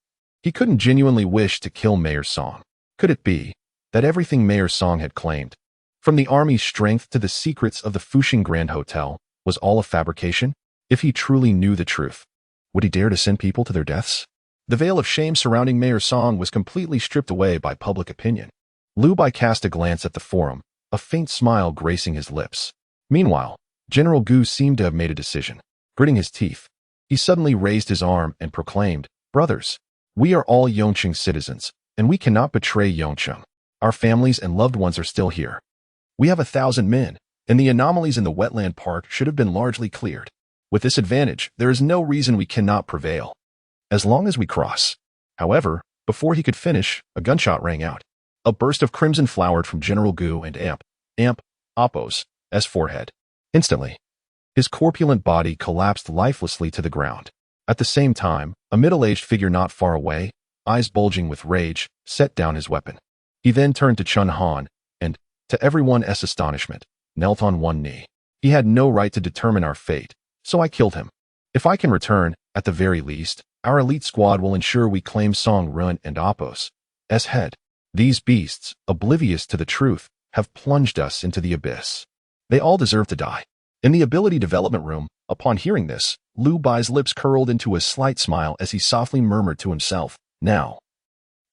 he couldn't genuinely wish to kill Mayor Song. Could it be that everything Mayor Song had claimed, from the army's strength to the secrets of the Fuxing Grand Hotel, was all a fabrication? If he truly knew the truth, would he dare to send people to their deaths? The veil of shame surrounding Mayor Song was completely stripped away by public opinion. Lu Bai cast a glance at the forum, a faint smile gracing his lips. Meanwhile, General Gu seemed to have made a decision. Gritting his teeth, he suddenly raised his arm and proclaimed, "Brothers, we are all Yongqing citizens, and we cannot betray Yongcheng. Our families and loved ones are still here. We have 1,000 men, and the anomalies in the wetland park should have been largely cleared. With this advantage, there is no reason we cannot prevail. As long as we cross." However, before he could finish, a gunshot rang out. A burst of crimson flowered from General Gu and Appos' forehead. Instantly, his corpulent body collapsed lifelessly to the ground. At the same time, a middle-aged figure not far away, eyes bulging with rage, set down his weapon. He then turned to Chun Han and, to everyone's astonishment, knelt on one knee. "He had no right to determine our fate, so I killed him. If I can return, at the very least, our elite squad will ensure we claim Song Ren and Appos' head. These beasts, oblivious to the truth, have plunged us into the abyss. They all deserve to die." In the ability development room, upon hearing this, Lu Bai's lips curled into a slight smile as he softly murmured to himself, "Now,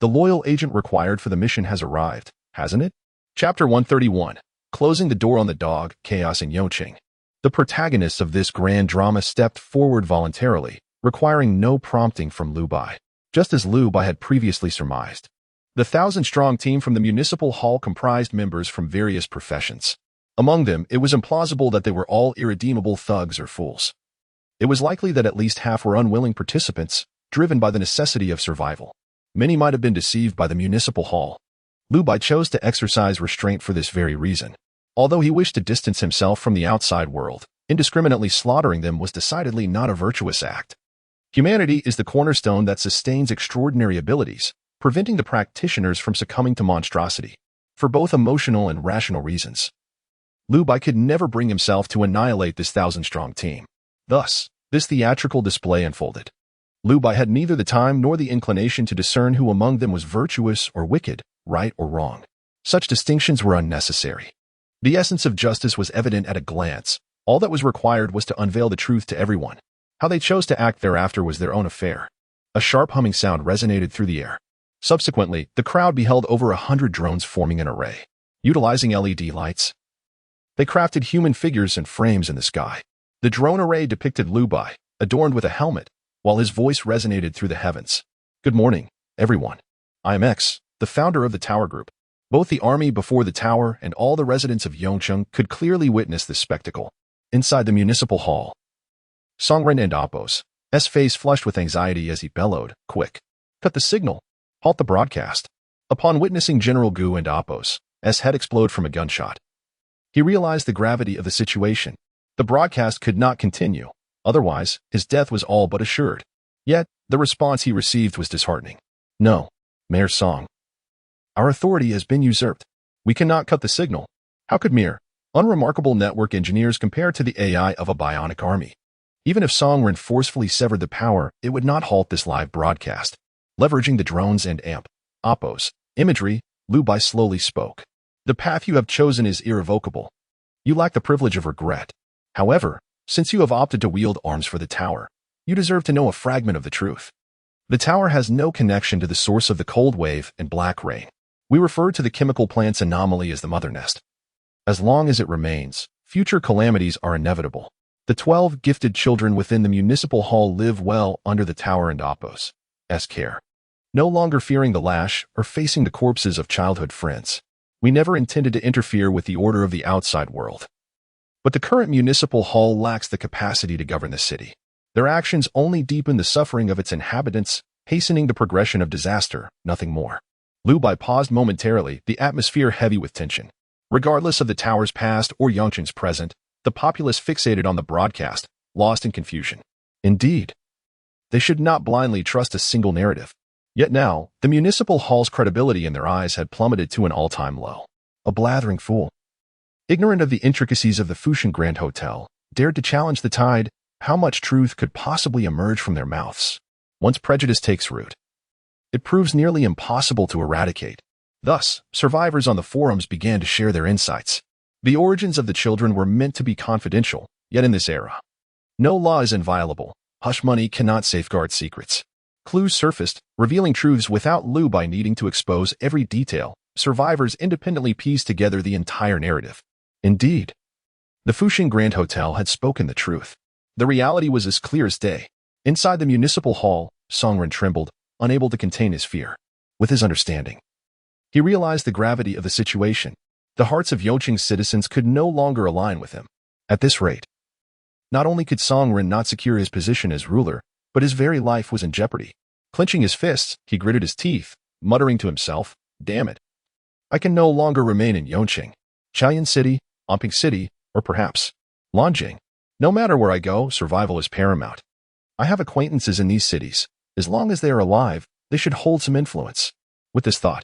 the loyal agent required for the mission has arrived, hasn't it?" Chapter 131. Closing the door on the dog, chaos in Yongqing. The protagonists of this grand drama stepped forward voluntarily, requiring no prompting from Lu Bai. Just as Lu Bai had previously surmised, the 1,000-strong team from the municipal hall comprised members from various professions. Among them, it was implausible that they were all irredeemable thugs or fools. It was likely that at least half were unwilling participants, driven by the necessity of survival. Many might have been deceived by the municipal hall. Lu Bai chose to exercise restraint for this very reason. Although he wished to distance himself from the outside world, indiscriminately slaughtering them was decidedly not a virtuous act. Humanity is the cornerstone that sustains extraordinary abilities, preventing the practitioners from succumbing to monstrosity, for both emotional and rational reasons. Liu Bai could never bring himself to annihilate this 1,000-strong team. Thus, this theatrical display unfolded. Liu Bai had neither the time nor the inclination to discern who among them was virtuous or wicked, right or wrong. Such distinctions were unnecessary. The essence of justice was evident at a glance. All that was required was to unveil the truth to everyone. How they chose to act thereafter was their own affair. A sharp humming sound resonated through the air. Subsequently, the crowd beheld over 100 drones forming an array. Utilizing LED lights, they crafted human figures and frames in the sky. The drone array depicted Liu Bai, adorned with a helmet, while his voice resonated through the heavens. Good morning, everyone. I am X, the founder of the Tower Group. Both the army before the tower and all the residents of Yongcheng could clearly witness this spectacle. Inside the municipal hall, Songren and Appo's face flushed with anxiety as he bellowed, "Quick! Cut the signal! Halt the broadcast!" Upon witnessing General Gu and Appo's head explode from a gunshot, he realized the gravity of the situation. The broadcast could not continue. Otherwise, his death was all but assured. Yet, the response he received was disheartening. "No, Mayor Song. Our authority has been usurped. We cannot cut the signal. How could mere, unremarkable network engineers compare to the AI of a bionic army?" Even if Songren forcefully severed the power, it would not halt this live broadcast. Leveraging the drones and Appo's imagery, Liu Bai slowly spoke. "The path you have chosen is irrevocable. You lack the privilege of regret. However, since you have opted to wield arms for the tower, you deserve to know a fragment of the truth. The tower has no connection to the source of the cold wave and black rain. We refer to the chemical plant's anomaly as the mother nest. As long as it remains, future calamities are inevitable. The 12 gifted children within the municipal hall live well under the tower and Appo's care, no longer fearing the lash or facing the corpses of childhood friends. We never intended to interfere with the order of the outside world. But the current municipal hall lacks the capacity to govern the city. Their actions only deepen the suffering of its inhabitants, hastening the progression of disaster, nothing more." Liu Bai paused momentarily, the atmosphere heavy with tension. Regardless of the tower's past or Yongqing's present, the populace fixated on the broadcast, lost in confusion. Indeed, they should not blindly trust a single narrative. Yet now, the municipal hall's credibility in their eyes had plummeted to an all-time low. A blathering fool, ignorant of the intricacies of the Fushan Grand Hotel, dared to challenge the tide. How much truth could possibly emerge from their mouths? Once prejudice takes root, it proves nearly impossible to eradicate. Thus, survivors on the forums began to share their insights. The origins of the children were meant to be confidential, yet in this era, no law is inviolable. Hush money cannot safeguard secrets. Clues surfaced, revealing truths without Liu Bai needing to expose every detail. Survivors independently pieced together the entire narrative. Indeed, the Fushan Grand Hotel had spoken the truth. The reality was as clear as day. Inside the municipal hall, Songren trembled, unable to contain his fear. With his understanding, he realized the gravity of the situation. The hearts of Yongqing's citizens could no longer align with him. At this rate, not only could Songren not secure his position as ruler, but his very life was in jeopardy. Clenching his fists, he gritted his teeth, muttering to himself, "Damn it. I can no longer remain in Yongqing, Chaoyan City, Amping City, or perhaps Lanjing. No matter where I go, survival is paramount. I have acquaintances in these cities. As long as they are alive, they should hold some influence." With this thought,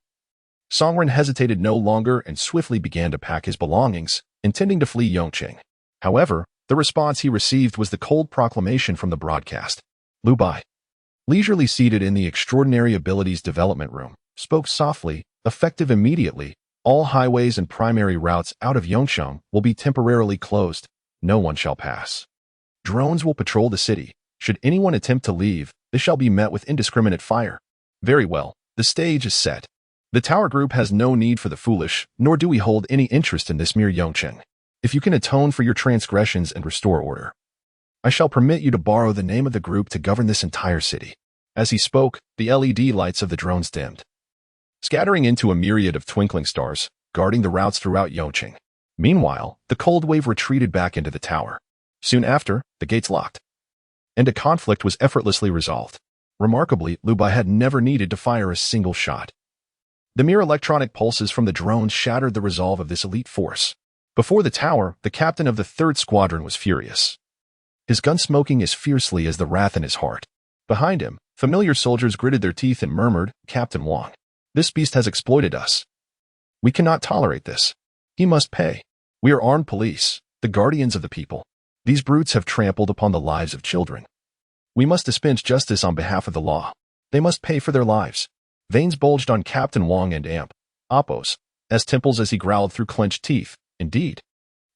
Songren hesitated no longer and swiftly began to pack his belongings, intending to flee Yongqing. However, the response he received was the cold proclamation from the broadcast. Liu Bai, leisurely seated in the Extraordinary Abilities Development Room, spoke softly, effective immediately. "All highways and primary routes out of Yongcheng will be temporarily closed. No one shall pass. Drones will patrol the city. Should anyone attempt to leave, they shall be met with indiscriminate fire." Very well, the stage is set. The Tower Group has no need for the foolish, nor do we hold any interest in this mere Yongqing. If you can atone for your transgressions and restore order, I shall permit you to borrow the name of the group to govern this entire city. As he spoke, the LED lights of the drones dimmed, scattering into a myriad of twinkling stars, guarding the routes throughout Yongqing. Meanwhile, the cold wave retreated back into the tower. Soon after, the gates locked, and a conflict was effortlessly resolved. Remarkably, Liu Bai had never needed to fire a single shot. The mere electronic pulses from the drones shattered the resolve of this elite force. Before the tower, the captain of the 3rd Squadron was furious, his gun smoking as fiercely as the wrath in his heart. Behind him, familiar soldiers gritted their teeth and murmured, "Captain Wang, this beast has exploited us. We cannot tolerate this. He must pay. We are armed police, the guardians of the people. These brutes have trampled upon the lives of children. We must dispense justice on behalf of the law. They must pay for their lives." Veins bulged on Captain Wang and Amp, Appos, as temples as he growled through clenched teeth. Indeed,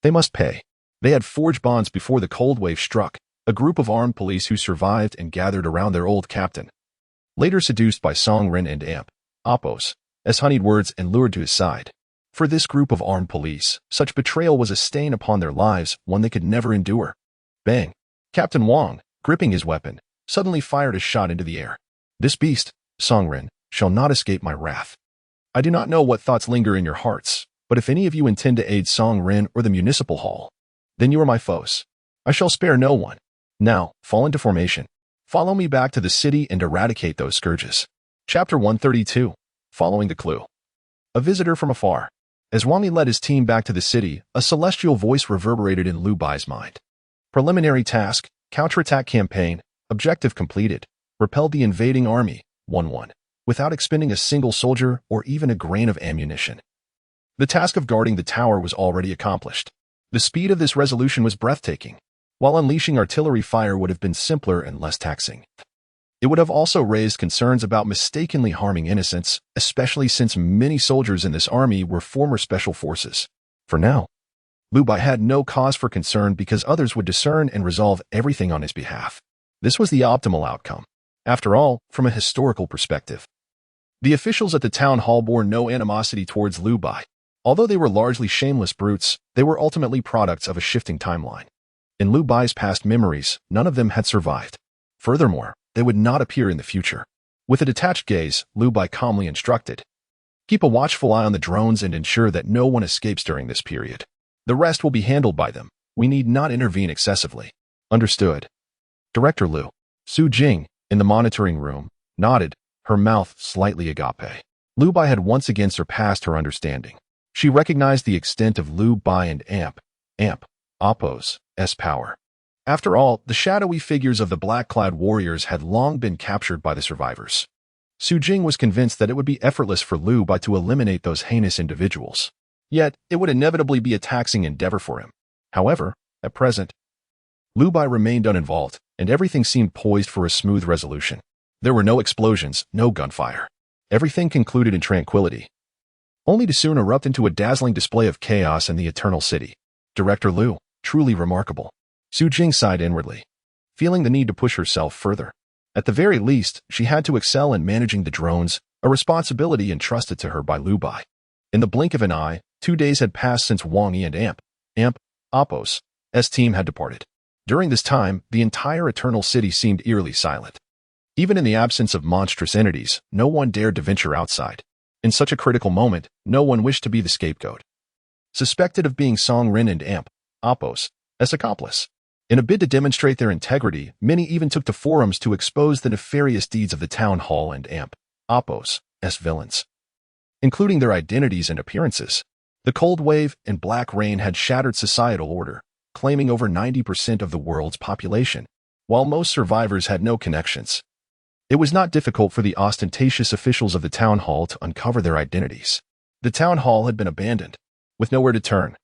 they must pay. They had forged bonds before the cold wave struck, a group of armed police who survived and gathered around their old captain. Later seduced by Song Ren and Amp, Appos, as honeyed words and lured to his side. For this group of armed police, such betrayal was a stain upon their lives, one they could never endure. Bang! Captain Wang, gripping his weapon, suddenly fired a shot into the air. "This beast, Song Ren, shall not escape my wrath. I do not know what thoughts linger in your hearts, but if any of you intend to aid Song Ren or the municipal hall, then you are my foes. I shall spare no one. Now, fall into formation. Follow me back to the city and eradicate those scourges." Chapter 132. Following the clue. A visitor from afar. As Wang Yi led his team back to the city, a celestial voice reverberated in Liu Bai's mind. Preliminary task, counterattack campaign, objective completed. Repelled the invading army, 1-1, without expending a single soldier or even a grain of ammunition. The task of guarding the tower was already accomplished. The speed of this resolution was breathtaking, while unleashing artillery fire would have been simpler and less taxing. It would have also raised concerns about mistakenly harming innocents, especially since many soldiers in this army were former special forces. For now, Liu Bai had no cause for concern because others would discern and resolve everything on his behalf. This was the optimal outcome. After all, from a historical perspective. The officials at the town hall bore no animosity towards Liu Bai. Although they were largely shameless brutes, they were ultimately products of a shifting timeline. In Liu Bai's past memories, none of them had survived. Furthermore, they would not appear in the future. With a detached gaze, Liu Bai calmly instructed, "Keep a watchful eye on the drones and ensure that no one escapes during this period. The rest will be handled by them. We need not intervene excessively." "Understood." Director Liu. Su Jing, in the monitoring room, nodded, her mouth slightly agape. Liu Bai had once again surpassed her understanding. She recognized the extent of Liu Bai and Appos' power. After all, the shadowy figures of the black-clad warriors had long been captured by the survivors. Su Jing was convinced that it would be effortless for Liu Bai to eliminate those heinous individuals. Yet, it would inevitably be a taxing endeavor for him. However, at present, Liu Bai remained uninvolved, and everything seemed poised for a smooth resolution. There were no explosions, no gunfire. Everything concluded in tranquility, only to soon erupt into a dazzling display of chaos in the Eternal City. Director Liu, truly remarkable. Su Jing sighed inwardly, feeling the need to push herself further. At the very least, she had to excel in managing the drones, a responsibility entrusted to her by Liu Bai. In the blink of an eye, 2 days had passed since Wang Yi and Appos' team had departed. During this time, the entire Eternal City seemed eerily silent. Even in the absence of monstrous entities, no one dared to venture outside. In such a critical moment, no one wished to be the scapegoat. Suspected of being Song Ren and Appos' accomplice. In a bid to demonstrate their integrity, many even took to forums to expose the nefarious deeds of the town hall and Appos' villains, including their identities and appearances. The cold wave and black rain had shattered societal order, claiming over 90% of the world's population, while most survivors had no connections. It was not difficult for the ostentatious officials of the town hall to uncover their identities. The town hall had been abandoned, with nowhere to turn.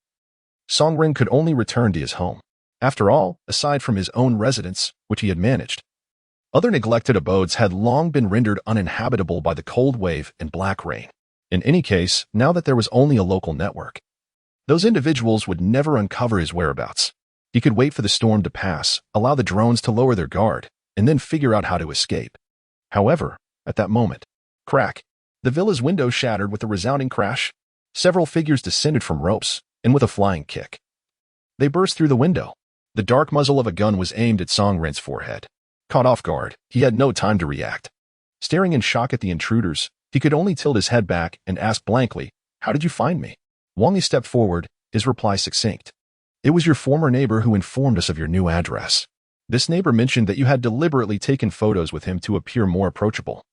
Song Ren could only return to his home. After all, aside from his own residence, which he had managed, other neglected abodes had long been rendered uninhabitable by the cold wave and black rain. In any case, now that there was only a local network, those individuals would never uncover his whereabouts. He could wait for the storm to pass, allow the drones to lower their guard, and then figure out how to escape. However, at that moment, crack, the villa's window shattered with a resounding crash. Several figures descended from ropes, and with a flying kick, they burst through the window. The dark muzzle of a gun was aimed at Song Ren's forehead. Caught off guard, he had no time to react. Staring in shock at the intruders, he could only tilt his head back and ask blankly, "How did you find me?" Wang Yi stepped forward, his reply succinct. "It was your former neighbor who informed us of your new address. This neighbor mentioned that you had deliberately taken photos with him to appear more approachable,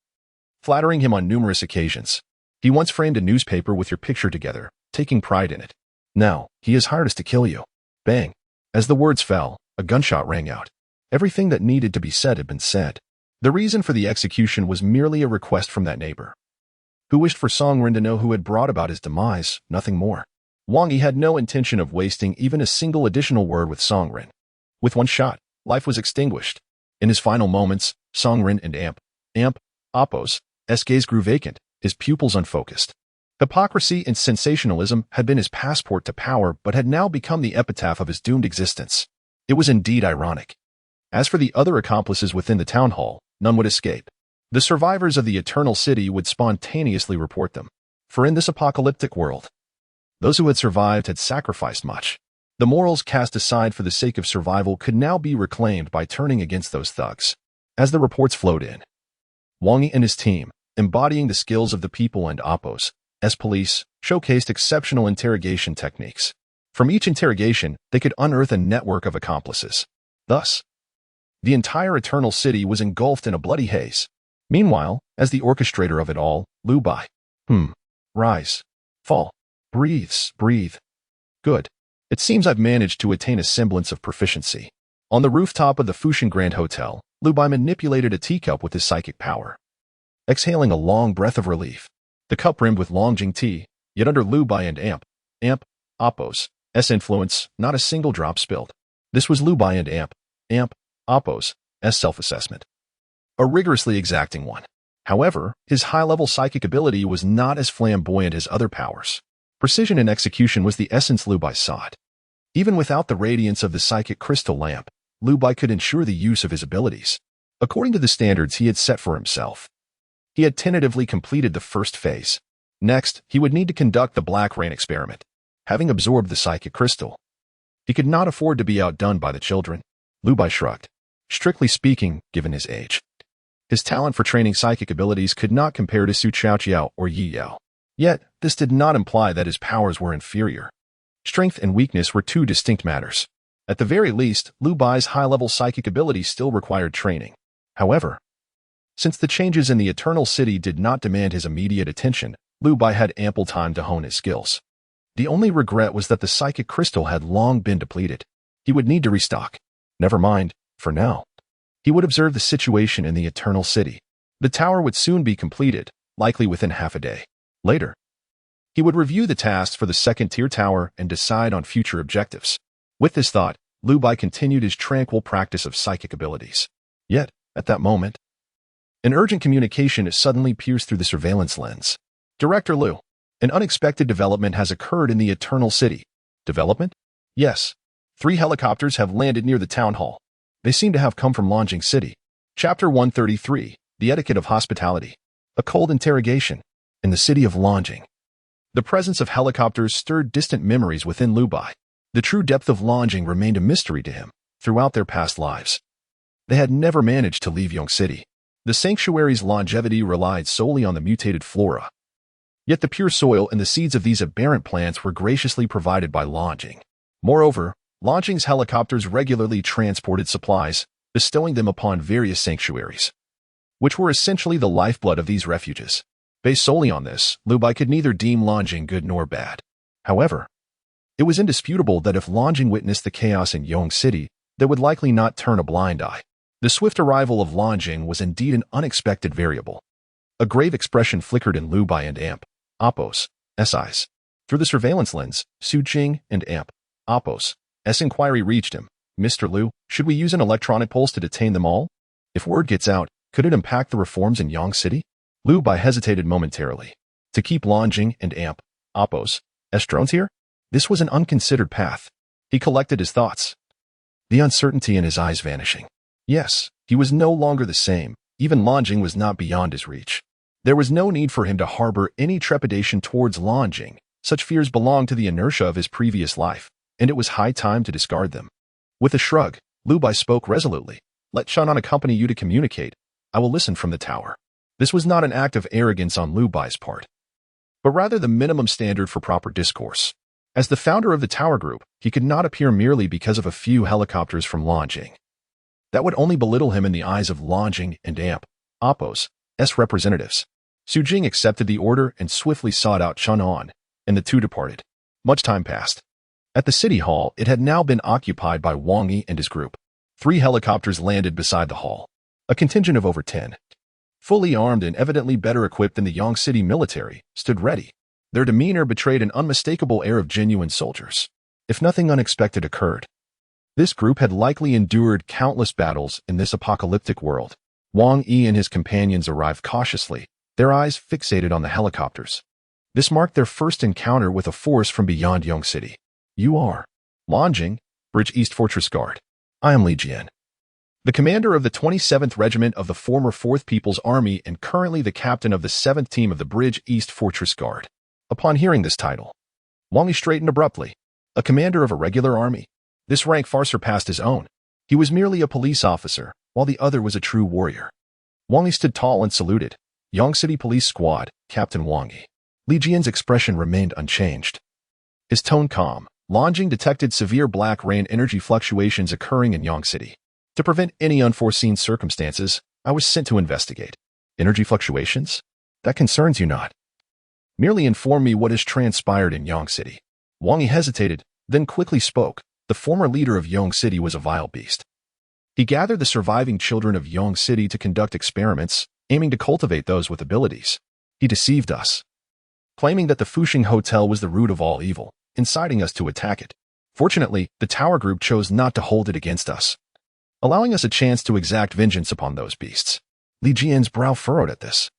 flattering him on numerous occasions. He once framed a newspaper with your picture together, taking pride in it. Now, he has hired us to kill you. Bang. As the words fell, a gunshot rang out. Everything that needed to be said had been said. The reason for the execution was merely a request from that neighbor, who wished for Songren to know who had brought about his demise, nothing more. Wang Yi had no intention of wasting even a single additional word with Songren. With one shot, life was extinguished. In his final moments, Songren and Appo's gaze grew vacant, his pupils unfocused. Hypocrisy and sensationalism had been his passport to power but had now become the epitaph of his doomed existence. It was indeed ironic. As for the other accomplices within the town hall, none would escape. The survivors of the Eternal City would spontaneously report them. For in this apocalyptic world, those who had survived had sacrificed much. The morals cast aside for the sake of survival could now be reclaimed by turning against those thugs. As the reports flowed in, Wang Yi and his team, embodying the skills of the people and Appo's police, showcased exceptional interrogation techniques. From each interrogation, they could unearth a network of accomplices. Thus, the entire Eternal City was engulfed in a bloody haze. Meanwhile, as the orchestrator of it all, Lu Bai, rise, fall, breathe. Good. It seems I've managed to attain a semblance of proficiency. On the rooftop of the Fushan Grand Hotel, Lu Bai manipulated a teacup with his psychic power. Exhaling a long breath of relief, the cup brimmed with Yongqing tea, yet under Lu Bai and Appo's influence, not a single drop spilled. This was Lu Bai and Appo's self-assessment. A rigorously exacting one. However, his high-level psychic ability was not as flamboyant as other powers. Precision in execution was the essence Lu Bai sought. Even without the radiance of the psychic crystal lamp, Lu Bai could ensure the use of his abilities. According to the standards he had set for himself, he had tentatively completed the first phase. Next, he would need to conduct the Black Rain experiment. Having absorbed the psychic crystal, he could not afford to be outdone by the children. Lu Bai shrugged. Strictly speaking, given his age, his talent for training psychic abilities could not compare to Su Chaoqiao or Yi Yao. Yet, this did not imply that his powers were inferior. Strength and weakness were two distinct matters. At the very least, Lu Bai's high-level psychic ability still required training. However, since the changes in the Eternal City did not demand his immediate attention, Lu Bai had ample time to hone his skills. The only regret was that the psychic crystal had long been depleted. He would need to restock. Never mind, for now. He would observe the situation in the Eternal City. The tower would soon be completed, likely within half a day. Later, he would review the tasks for the second-tier tower and decide on future objectives. With this thought, Lu Bai continued his tranquil practice of psychic abilities. Yet, at that moment, an urgent communication suddenly pierced through the surveillance lens. Director Lu, an unexpected development has occurred in the Eternal City. Development? Yes. 3 helicopters have landed near the town hall. They seem to have come from Yongcheng City. Chapter 133, The Etiquette of Hospitality. A cold interrogation. In the city of Yongcheng, the presence of helicopters stirred distant memories within Lu Bai. The true depth of Yongcheng remained a mystery to him throughout their past lives. They had never managed to leave Yongcheng City. The sanctuary's longevity relied solely on the mutated flora. Yet the pure soil and the seeds of these aberrant plants were graciously provided by Yongcheng. Moreover, Yongcheng's helicopters regularly transported supplies, bestowing them upon various sanctuaries, which were essentially the lifeblood of these refuges. Based solely on this, Lu Bai could neither deem Yongcheng good nor bad. However, it was indisputable that if Yongcheng witnessed the chaos in Yongcheng City, they would likely not turn a blind eye. The swift arrival of Yongcheng was indeed an unexpected variable. A grave expression flickered in Lu Bai and Appo's eyes. Through the surveillance lens, Su Jing and Appo's inquiry reached him. Mr. Lu, should we use an electronic pulse to detain them all? If word gets out, could it impact the reforms in Yongcheng City? Lu Bai hesitated momentarily. To keep Yongcheng and Appo's drones here? This was an unconsidered path. He collected his thoughts, the uncertainty in his eyes vanishing. Yes, he was no longer the same. Even Yongcheng was not beyond his reach. There was no need for him to harbor any trepidation towards Yongcheng. Such fears belonged to the inertia of his previous life, and it was high time to discard them. With a shrug, Lu Bai spoke resolutely. Let Shan'an accompany you to communicate. I will listen from the tower. This was not an act of arrogance on Lu Bai's part, but rather the minimum standard for proper discourse. As the founder of the Tower Group, he could not appear merely because of a few helicopters from Yongcheng. That would only belittle him in the eyes of Yongcheng and Appo's representatives. Su Jing accepted the order and swiftly sought out Chun-On, and the two departed. Much time passed. At the city hall, it had now been occupied by Wang Yi and his group. 3 helicopters landed beside the hall. A contingent of over 10, fully armed and evidently better equipped than the Yongqing City military, stood ready. Their demeanor betrayed an unmistakable air of genuine soldiers. If nothing unexpected occurred, this group had likely endured countless battles in this apocalyptic world. Wang Yi and his companions arrived cautiously, their eyes fixated on the helicopters. This marked their first encounter with a force from beyond Yongqing City. You are Yongqing, Bridge East Fortress Guard. I am Li Jian, the commander of the 27th Regiment of the former 4th People's Army and currently the captain of the 7th Team of the Bridge East Fortress Guard. Upon hearing this title, Wang Yi straightened abruptly. A commander of a regular army. This rank far surpassed his own. He was merely a police officer, while the other was a true warrior. Wang Yi stood tall and saluted. Yongqing City Police Squad, Captain Wang Yi. Li Jian's expression remained unchanged. His tone calm. Yongqing detected severe black rain energy fluctuations occurring in Yongqing City. To prevent any unforeseen circumstances, I was sent to investigate. Energy fluctuations? That concerns you not. Merely inform me what has transpired in Yongqing City. Wang Yi hesitated, then quickly spoke. The former leader of Yongqing City was a vile beast. He gathered the surviving children of Yongqing City to conduct experiments, aiming to cultivate those with abilities. He deceived us, claiming that the Fuxing Hotel was the root of all evil, inciting us to attack it. Fortunately, the Tower Group chose not to hold it against us, allowing us a chance to exact vengeance upon those beasts. Li Jian's brow furrowed at this.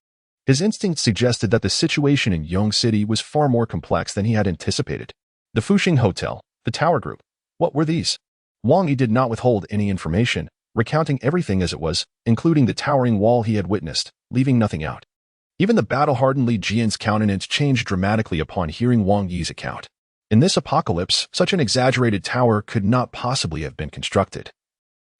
His instincts suggested that the situation in Yongqing City was far more complex than he had anticipated. The Fuxing Hotel, the Tower Group, what were these? Wang Yi did not withhold any information, recounting everything as it was, including the towering wall he had witnessed, leaving nothing out. Even the battle-hardened Li Jian's countenance changed dramatically upon hearing Wang Yi's account. In this apocalypse, such an exaggerated tower could not possibly have been constructed.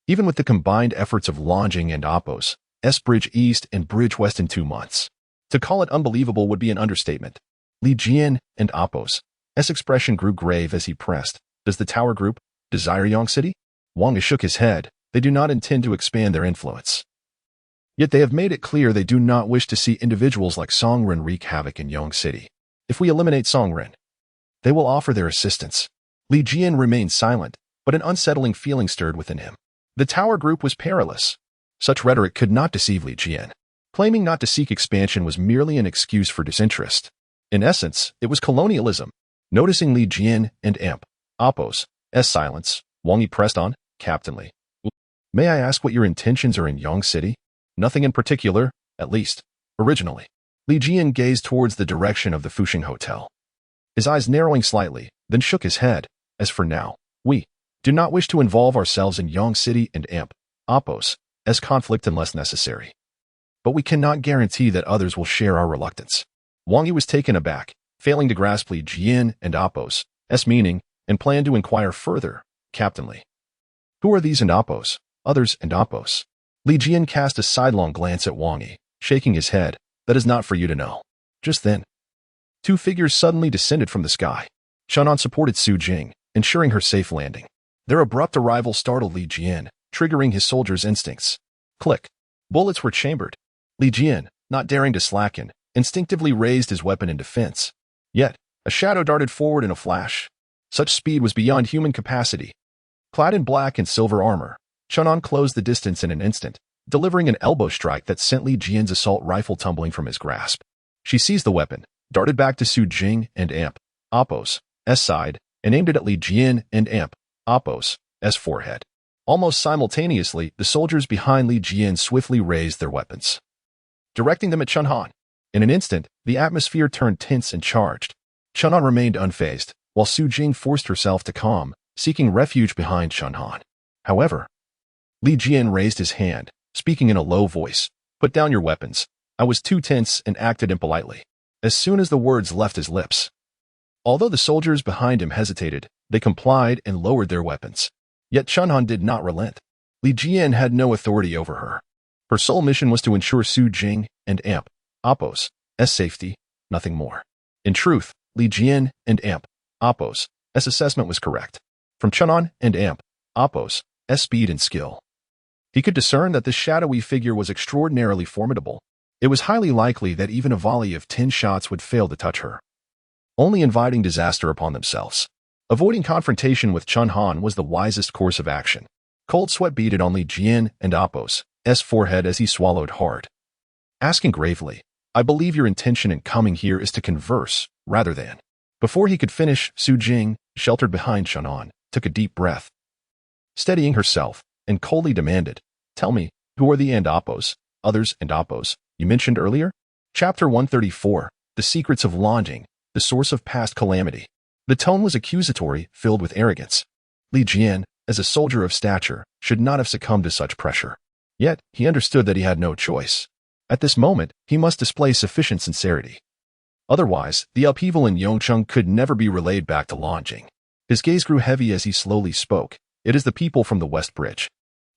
Even with the combined efforts of Yongqing and Oppos, Bridge East and Bridge West in 2 months. To call it unbelievable would be an understatement. Li Jian and Oppos' expression grew grave as he pressed. Does the Tower Group desire Yongqing City? Wang Yi shook his head. They do not intend to expand their influence. Yet they have made it clear they do not wish to see individuals like Songren wreak havoc in Yongqing City. If we eliminate Songren, they will offer their assistance. Li Jian remained silent, but an unsettling feeling stirred within him. The Tower Group was perilous. Such rhetoric could not deceive Li Jian. Claiming not to seek expansion was merely an excuse for disinterest. In essence, it was colonialism. Noticing Li Jian and Oppos' silence, Wang Yi pressed on, captainly. May I ask what your intentions are in Yongqing City? Nothing in particular, at least, originally. Li Jian gazed towards the direction of the Fuxing Hotel, his eyes narrowing slightly, then shook his head. As for now, we do not wish to involve ourselves in Yongqing City and Oppos' conflict unless necessary. But we cannot guarantee that others will share our reluctance. Wang Yi was taken aback, failing to grasp Li Jian and Oppos' meaning, and planned to inquire further, captainly. Who are these and Oppos? Others and Oppos? Li Jian cast a sidelong glance at Wang Yi, shaking his head. That is not for you to know. Just then, 2 figures suddenly descended from the sky. Shunan supported Su Jing, ensuring her safe landing. Their abrupt arrival startled Li Jian, triggering his soldier's instincts. Click. Bullets were chambered. Li Jian, not daring to slacken, instinctively raised his weapon in defense. Yet, a shadow darted forward in a flash. Such speed was beyond human capacity. Clad in black and silver armor, Shunan closed the distance in an instant, delivering an elbow strike that sent Li Jian's assault rifle tumbling from his grasp. She seized the weapon, darted back to Su Jing and Oppos' side, and aimed it at Li Jian and Oppos' forehead. Almost simultaneously, the soldiers behind Li Jian swiftly raised their weapons, directing them at Chunhan. In an instant, the atmosphere turned tense and charged. Chunhan remained unfazed, while Su Jing forced herself to calm, seeking refuge behind Chunhan. However, Li Jian raised his hand, speaking in a low voice. Put down your weapons. I was too tense and acted impolitely. As soon as the words left his lips, although the soldiers behind him hesitated, they complied and lowered their weapons. Yet Chunhan did not relent. Li Jian had no authority over her. Her sole mission was to ensure Su Jing and Oppos' safety, nothing more. In truth, Li Jian and Oppos' assessment was correct. From Chunhan and Oppos' speed and skill, he could discern that the shadowy figure was extraordinarily formidable. It was highly likely that even a volley of 10 shots would fail to touch her. only inviting disaster upon themselves. Avoiding confrontation with Chun Han was the wisest course of action. Cold sweat beaded on Li Jian and Apos' forehead as he swallowed hard. Asking gravely, "I believe your intention in coming here is to converse, rather than..." Before he could finish, Su Jing, sheltered behind Shannon, took a deep breath. Steadying herself, and coldly demanded, "Tell me, who are the others and Apos, you mentioned earlier?" Chapter 134, The Secrets of Yongqing, the Source of Past Calamity. The tone was accusatory, filled with arrogance. Li Jian, as a soldier of stature, should not have succumbed to such pressure. Yet, he understood that he had no choice. At this moment, he must display sufficient sincerity. Otherwise, the upheaval in Yongcheng could never be relayed back to Yongqing. His gaze grew heavy as he slowly spoke. "It is the people from the West Bridge."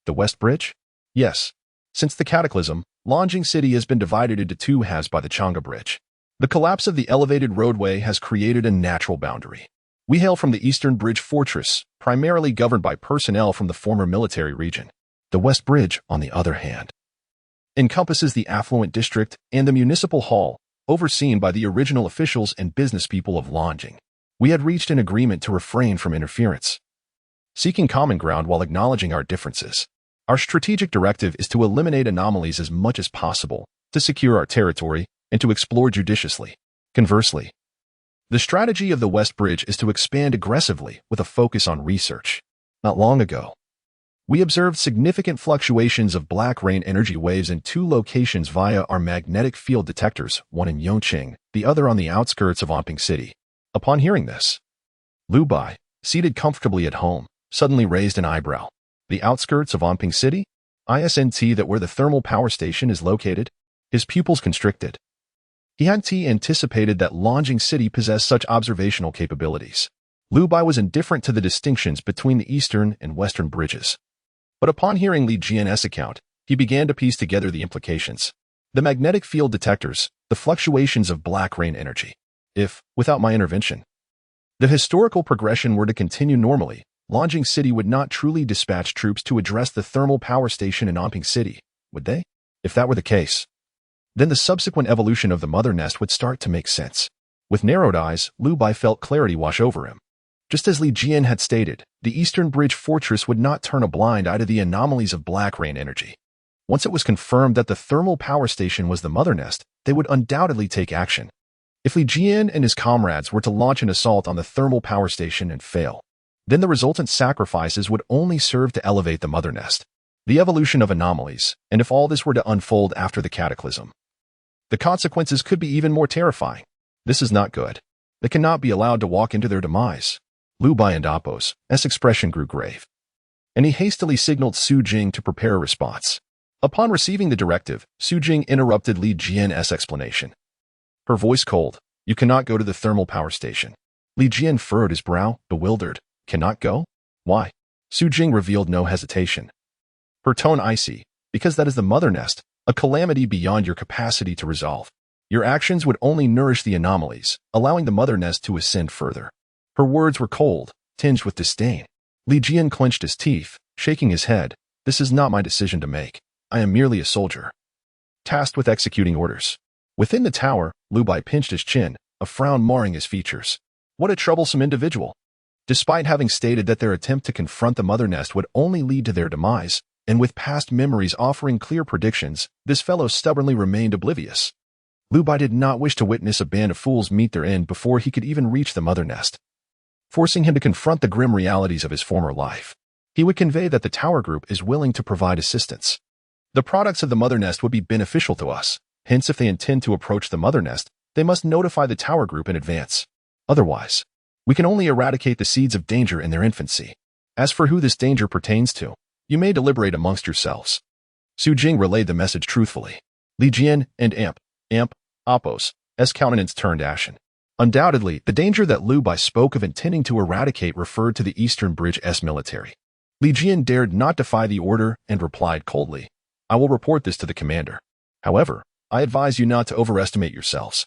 The West Bridge? Yes. Since the cataclysm, Yongqing City has been divided into two halves by the Chang'e Bridge. The collapse of the elevated roadway has created a natural boundary. We hail from the Eastern Bridge Fortress, primarily governed by personnel from the former military region. The West Bridge, on the other hand, encompasses the affluent district and the municipal hall, overseen by the original officials and business people of Yongqing. We had reached an agreement to refrain from interference, seeking common ground while acknowledging our differences. Our strategic directive is to eliminate anomalies as much as possible, to secure our territory, and to explore judiciously. Conversely, the strategy of the West Bridge is to expand aggressively with a focus on research. Not long ago, we observed significant fluctuations of black rain energy waves in two locations via our magnetic field detectors, one in Yongqing, the other on the outskirts of Yongqing City. Upon hearing this, Lu Bai, seated comfortably at home, suddenly raised an eyebrow. The outskirts of Yongqing City? Isn't that where the thermal power station is located? His pupils constricted. He hadn't anticipated that Yongqing City possessed such observational capabilities. Lu Bai was indifferent to the distinctions between the eastern and western bridges. But upon hearing Li Jian's account, he began to piece together the implications. The magnetic field detectors, the fluctuations of black rain energy. If, without my intervention, the historical progression were to continue normally, Yongqing City would not truly dispatch troops to address the thermal power station in Yongqing City, would they? If that were the case, then the subsequent evolution of the mother nest would start to make sense. With narrowed eyes, Lu Bai felt clarity wash over him. Just as Li Jian had stated, the Eastern Bridge Fortress would not turn a blind eye to the anomalies of black rain energy. Once it was confirmed that the thermal power station was the mother nest, they would undoubtedly take action. If Li Jian and his comrades were to launch an assault on the thermal power station and fail, then the resultant sacrifices would only serve to elevate the mother nest. The evolution of anomalies, and if all this were to unfold after the cataclysm, the consequences could be even more terrifying. This is not good. They cannot be allowed to walk into their demise. Lu Bai and Apos' expression grew grave, and he hastily signaled Su Jing to prepare a response. Upon receiving the directive, Su Jing interrupted Li Jian's explanation. Her voice cold. "You cannot go to the thermal power station." Li Jian furrowed his brow, bewildered. "Cannot go? Why?" Su Jing revealed no hesitation. Her tone icy. "Because that is the mother nest, a calamity beyond your capacity to resolve. Your actions would only nourish the anomalies, allowing the mother nest to ascend further." Her words were cold, tinged with disdain. Li Jian clenched his teeth, shaking his head. "This is not my decision to make. I am merely a soldier, tasked with executing orders." Within the tower, Lu Bai pinched his chin, a frown marring his features. What a troublesome individual. Despite having stated that their attempt to confront the mother nest would only lead to their demise, and with past memories offering clear predictions, this fellow stubbornly remained oblivious. Lu Bai did not wish to witness a band of fools meet their end before he could even reach the mother nest, forcing him to confront the grim realities of his former life. He would convey that the Tower Group is willing to provide assistance. The products of the mother nest would be beneficial to us, hence if they intend to approach the mother nest, they must notify the Tower Group in advance. Otherwise, we can only eradicate the seeds of danger in their infancy. As for who this danger pertains to, you may deliberate amongst yourselves. Su Jing relayed the message truthfully. Li Jian and Apos' countenance turned ashen. Undoubtedly, the danger that Lu Bai spoke of intending to eradicate referred to the Eastern Bridge's military. Li Jian dared not defy the order and replied coldly, "I will report this to the commander. However, I advise you not to overestimate yourselves.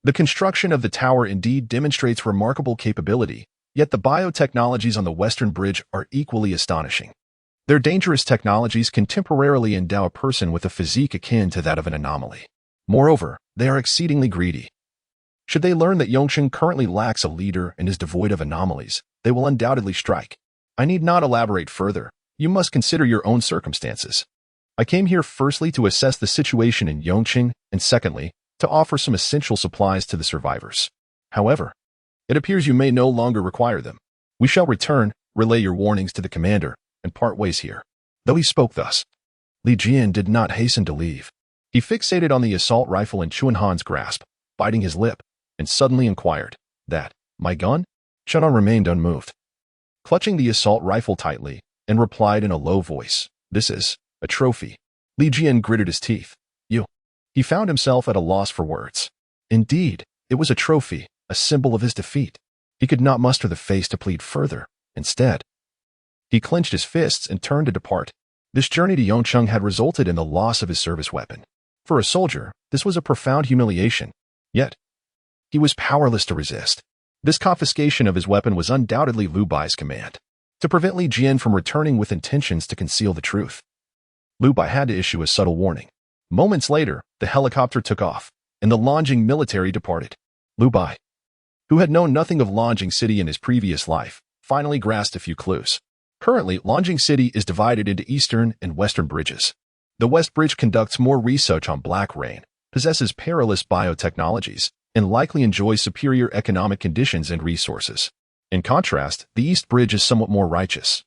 The construction of the tower indeed demonstrates remarkable capability, yet the biotechnologies on the Western Bridge are equally astonishing. Their dangerous technologies can temporarily endow a person with a physique akin to that of an anomaly. Moreover, they are exceedingly greedy. Should they learn that Yongcheng currently lacks a leader and is devoid of anomalies, they will undoubtedly strike. I need not elaborate further. You must consider your own circumstances. I came here firstly to assess the situation in Yongqing, and secondly, to offer some essential supplies to the survivors. However, it appears you may no longer require them. We shall return, relay your warnings to the commander, and part ways here. Though he spoke thus, Li Jian did not hasten to leave. He fixated on the assault rifle in Chuanhan's grasp, biting his lip, and suddenly inquired, "That, my gun?" Chuanhan remained unmoved, clutching the assault rifle tightly, and replied in a low voice, "This is a trophy." Li Jian gritted his teeth. "You." He found himself at a loss for words. Indeed, it was a trophy, a symbol of his defeat. He could not muster the face to plead further. Instead, he clenched his fists and turned to depart. This journey to Yongcheng had resulted in the loss of his service weapon. For a soldier, this was a profound humiliation. Yet, he was powerless to resist. This confiscation of his weapon was undoubtedly Lu Bai's command, to prevent Li Jian from returning with intentions to conceal the truth. Lu Bai had to issue a subtle warning. Moments later, the helicopter took off, and the Nanjing military departed. Lu Bai, who had known nothing of Nanjing City in his previous life, finally grasped a few clues. Currently, Nanjing City is divided into eastern and western bridges. The West Bridge conducts more research on black rain, possesses perilous biotechnologies, and likely enjoys superior economic conditions and resources. In contrast, the East Bridge is somewhat more righteous,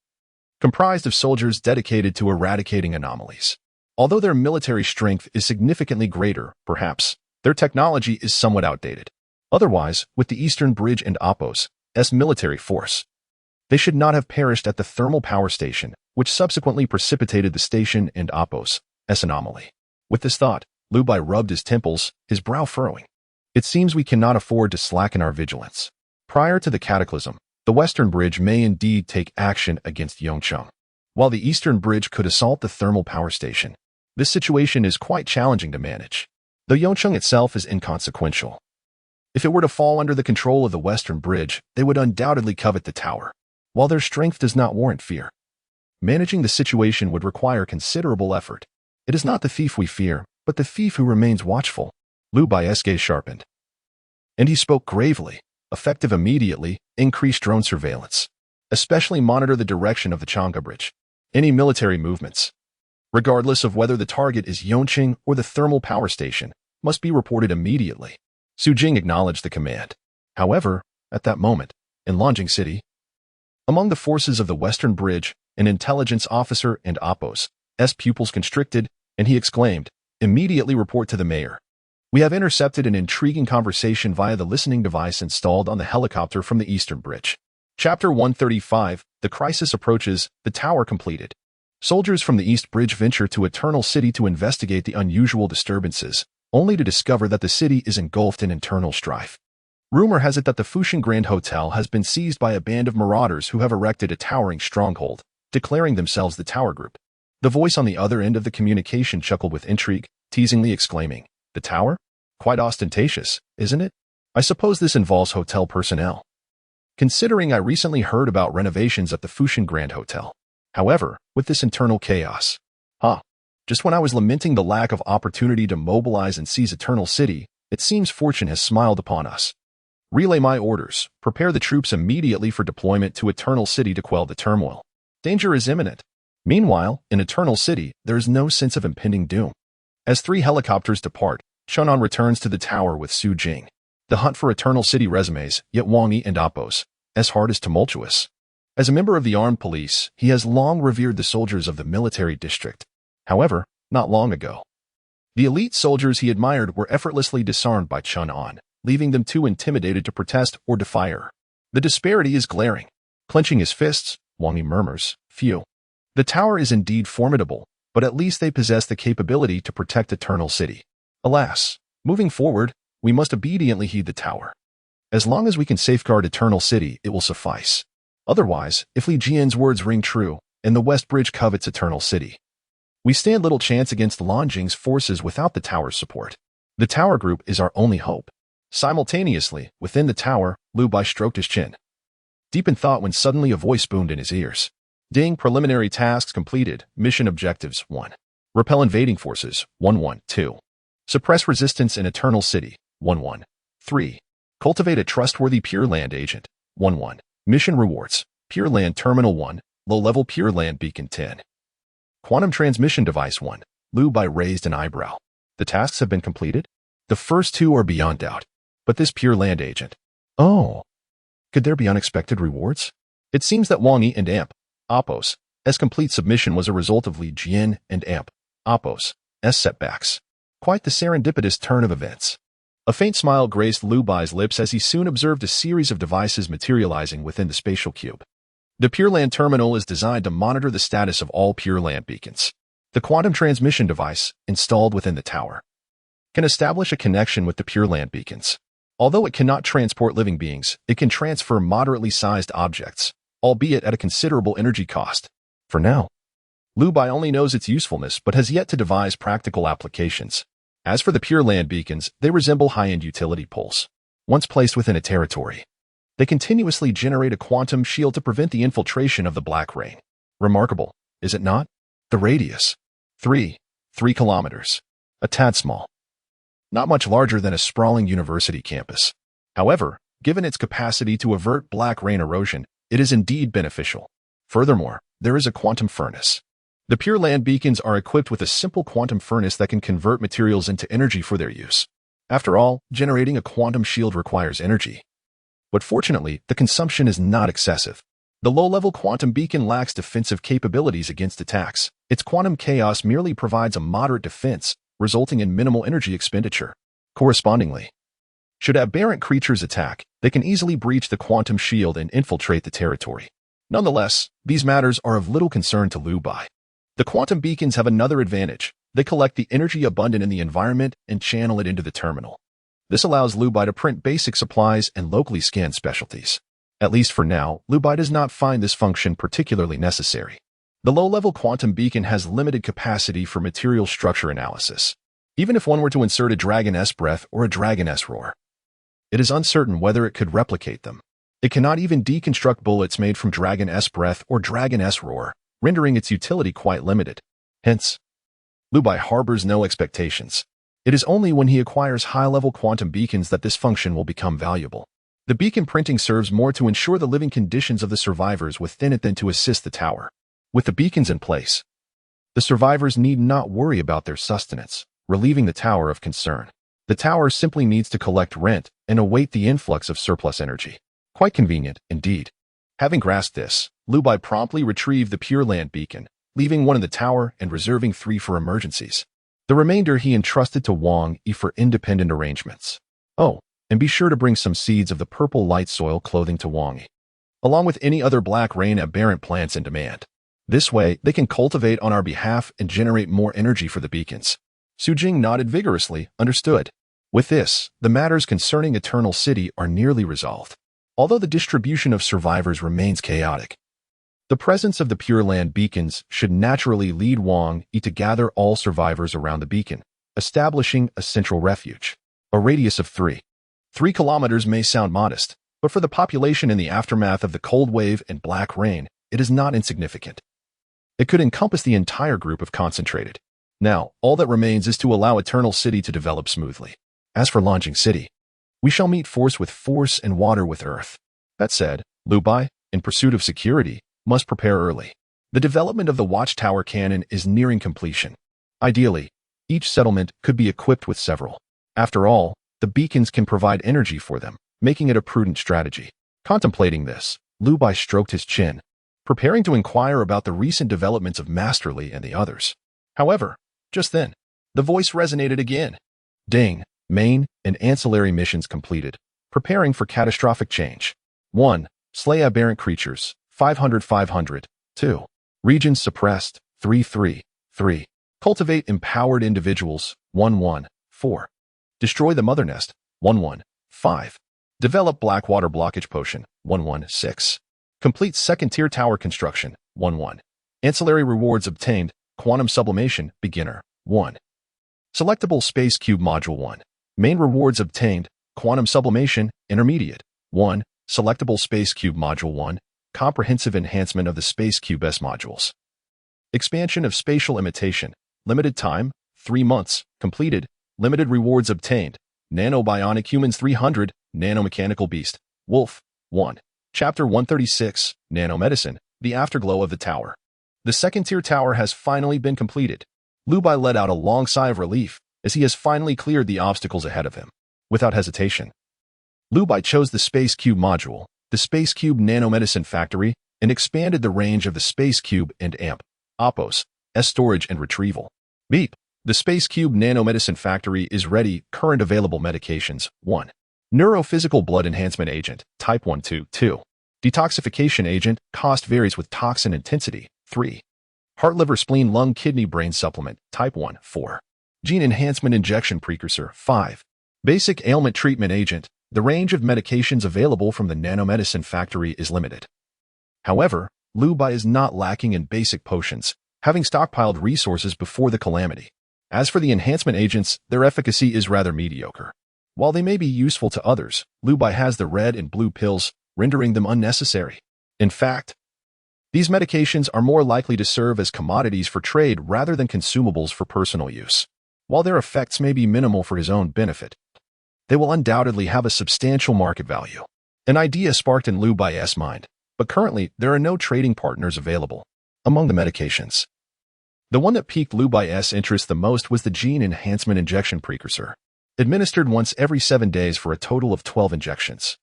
comprised of soldiers dedicated to eradicating anomalies. Although their military strength is significantly greater, perhaps, their technology is somewhat outdated. Otherwise, with the Eastern Bridge and Appos' military force, they should not have perished at the thermal power station, which subsequently precipitated the station and Appos' anomaly. With this thought, Lu Bai rubbed his temples, his brow furrowing. It seems we cannot afford to slacken our vigilance. Prior to the cataclysm, the Western Bridge may indeed take action against Yongcheng, while the Eastern Bridge could assault the thermal power station. This situation is quite challenging to manage, though Yongcheng itself is inconsequential. If it were to fall under the control of the Western Bridge, they would undoubtedly covet the tower, while their strength does not warrant fear. Managing the situation would require considerable effort. It is not the thief we fear, but the thief who remains watchful. Lu Bai's gaze sharpened, and he spoke gravely. Effective immediately, increase drone surveillance. Especially monitor the direction of the Chang'e Bridge. Any military movements, regardless of whether the target is Yongqing or the thermal power station, must be reported immediately. Su Jing acknowledged the command. However, at that moment, in Nanjing City, among the forces of the Western Bridge, an intelligence officer and Appos' pupils constricted, and he exclaimed, "Immediately report to the mayor. We have intercepted an intriguing conversation via the listening device installed on the helicopter from the Eastern Bridge." Chapter 135, The Crisis Approaches, the Tower completed. Soldiers from the East Bridge venture to Eternal City to investigate the unusual disturbances, only to discover that the city is engulfed in internal strife. Rumor has it that the Fushan Grand Hotel has been seized by a band of marauders who have erected a towering stronghold, declaring themselves the Tower Group. The voice on the other end of the communication chuckled with intrigue, teasingly exclaiming, "The Tower? Quite ostentatious, isn't it? I suppose this involves hotel personnel. Considering I recently heard about renovations at the Fushan Grand Hotel. However, with this internal chaos. Just when I was lamenting the lack of opportunity to mobilize and seize Eternal City, it seems fortune has smiled upon us. Relay my orders. Prepare the troops immediately for deployment to Eternal City to quell the turmoil. Danger is imminent." Meanwhile, in Eternal City, there is no sense of impending doom. As 3 helicopters depart, Chuanhan returns to the tower with Su Jing. The hunt for Eternal City resumes, yet Wang Yi and Appos' heart is tumultuous. As a member of the armed police, he has long revered the soldiers of the military district. However, not long ago, the elite soldiers he admired were effortlessly disarmed by Chuanhan, leaving them too intimidated to protest or defy her. The disparity is glaring. Clenching his fists, Wang Yi murmurs, "Phew. The tower is indeed formidable, but at least they possess the capability to protect Eternal City. Alas, moving forward, we must obediently heed the tower. As long as we can safeguard Eternal City, it will suffice. Otherwise, if Li Jian's words ring true, and the West Bridge covets Eternal City, we stand little chance against Nanjing's forces without the tower's support. The Tower Group is our only hope." Simultaneously, within the tower, Lu Bai stroked his chin, deep in thought when suddenly a voice boomed in his ears. "Ding, preliminary tasks completed. Mission objectives 1. Repel invading forces 1-1-2. Suppress resistance in Eternal City 1-1-3. Cultivate a trustworthy Pure Land agent. 1-1. Mission rewards. Pure Land Terminal 1. Low-level Pure Land Beacon 10. Quantum Transmission Device 1. Lu Bai raised an eyebrow. The tasks have been completed? The first two are beyond doubt. But this Pure Land agent. Oh. Could there be unexpected rewards? It seems that Wang Yi and Amp, Oppos, S complete submission was a result of Li Jian and Amp, Oppos, S setbacks. Quite the serendipitous turn of events. A faint smile graced Lu Bai's lips as he soon observed a series of devices materializing within the spatial cube. The Pure Land Terminal is designed to monitor the status of all Pure Land beacons. The quantum transmission device, installed within the tower, can establish a connection with the Pure Land beacons. Although it cannot transport living beings, it can transfer moderately sized objects, albeit at a considerable energy cost. For now, Lu Bai only knows its usefulness but has yet to devise practical applications. As for the Pure Land beacons, they resemble high-end utility poles. Once placed within a territory, they continuously generate a quantum shield to prevent the infiltration of the Black Rain. Remarkable, is it not? The radius. 3 kilometers. A tad small. Not much larger than a sprawling university campus. However, given its capacity to avert Black Rain erosion, it is indeed beneficial. Furthermore, there is a quantum furnace. The Pure Land beacons are equipped with a simple quantum furnace that can convert materials into energy for their use. After all, generating a quantum shield requires energy. But fortunately, the consumption is not excessive. The low-level quantum beacon lacks defensive capabilities against attacks. Its quantum chaos merely provides a moderate defense, resulting in minimal energy expenditure. Correspondingly, should aberrant creatures attack, they can easily breach the quantum shield and infiltrate the territory. Nonetheless, these matters are of little concern to Lu Bai. The quantum beacons have another advantage. They collect the energy abundant in the environment and channel it into the terminal. This allows Lu Bai to print basic supplies and locally scan specialties. At least for now, Lu Bai does not find this function particularly necessary. The low-level quantum beacon has limited capacity for material structure analysis. Even if one were to insert a Dragon-S breath or a Dragon-S roar, it is uncertain whether it could replicate them. It cannot even deconstruct bullets made from Dragon-S breath or Dragon-S roar, rendering its utility quite limited. Hence, Lu Bai harbors no expectations. It is only when he acquires high-level quantum beacons that this function will become valuable. The beacon printing serves more to ensure the living conditions of the survivors within it than to assist the tower. With the beacons in place, the survivors need not worry about their sustenance, relieving the tower of concern. The tower simply needs to collect rent and await the influx of surplus energy. Quite convenient, indeed. Having grasped this, Lu Bai promptly retrieved the Pure Land beacon, leaving one in the tower and reserving 3 for emergencies. The remainder he entrusted to Wang Yi for independent arrangements. Oh, and be sure to bring some seeds of the purple light soil clothing to Wang Yi, along with any other Black Rain aberrant plants in demand. This way, they can cultivate on our behalf and generate more energy for the beacons. Su Jing nodded vigorously, understood. With this, the matters concerning Eternal City are nearly resolved. Although the distribution of survivors remains chaotic, the presence of the Pure Land beacons should naturally lead Wang Yi to gather all survivors around the beacon, establishing a central refuge. A radius of 3 kilometers may sound modest, but for the population in the aftermath of the cold wave and Black Rain, it is not insignificant. It could encompass the entire group if concentrated. Now, all that remains is to allow Eternal City to develop smoothly. As for Yongcheng City, we shall meet force with force and water with earth. That said, Lu Bai, in pursuit of security, must prepare early. The development of the watchtower cannon is nearing completion. Ideally, each settlement could be equipped with several. After all, the beacons can provide energy for them, making it a prudent strategy. Contemplating this, Lu Bai stroked his chin, preparing to inquire about the recent developments of Masterly and the others. However, just then, the voice resonated again. Ding, main and ancillary missions completed. Preparing for catastrophic change. 1. Slay aberrant creatures, 500. 2. Regions suppressed, 3. Cultivate empowered individuals, 1. 4. Destroy the mother nest, 1. 5. Develop Blackwater blockage potion, 1. 6. Complete second-tier tower construction, 1. Ancillary rewards obtained, quantum sublimation, beginner, 1. Selectable space cube module 1. Main rewards obtained, quantum sublimation, intermediate, 1. Selectable space cube module 1. Comprehensive enhancement of the space cube S modules. Expansion of spatial imitation, limited time, 3 months, completed, limited rewards obtained, nanobionic humans 300, Nanomechanical Beast, Wolf, 1. Chapter 136, Nanomedicine, The Afterglow of the Tower. The second-tier tower has finally been completed. Lu Bai let out a long sigh of relief as he has finally cleared the obstacles ahead of him. Without hesitation, Lu Bai chose the Space Cube module, the Space Cube Nanomedicine Factory, and expanded the range of the Space Cube and AMP, Oppos, S storage and retrieval. Beep. The Space Cube Nanomedicine Factory is ready. Current available medications. 1. Neurophysical blood enhancement agent, type 122. Detoxification agent, cost varies with toxin intensity. 3. Heart, liver, spleen, lung, kidney, brain supplement, type 1. 4. Gene enhancement injection precursor. 5. Basic ailment treatment agent. The range of medications available from the Nanomedicine Factory is limited. However, Lu Bai is not lacking in basic potions, having stockpiled resources before the calamity. As for the enhancement agents, their efficacy is rather mediocre. While they may be useful to others, Lu Bai has the red and blue pills, rendering them unnecessary. In fact, these medications are more likely to serve as commodities for trade rather than consumables for personal use. While their effects may be minimal for his own benefit, they will undoubtedly have a substantial market value. An idea sparked in Lu Bai's mind, but currently there are no trading partners available. Among the medications, the one that piqued Lu Bai's interest the most was the gene enhancement injection precursor, administered once every 7 days for a total of 12 injections.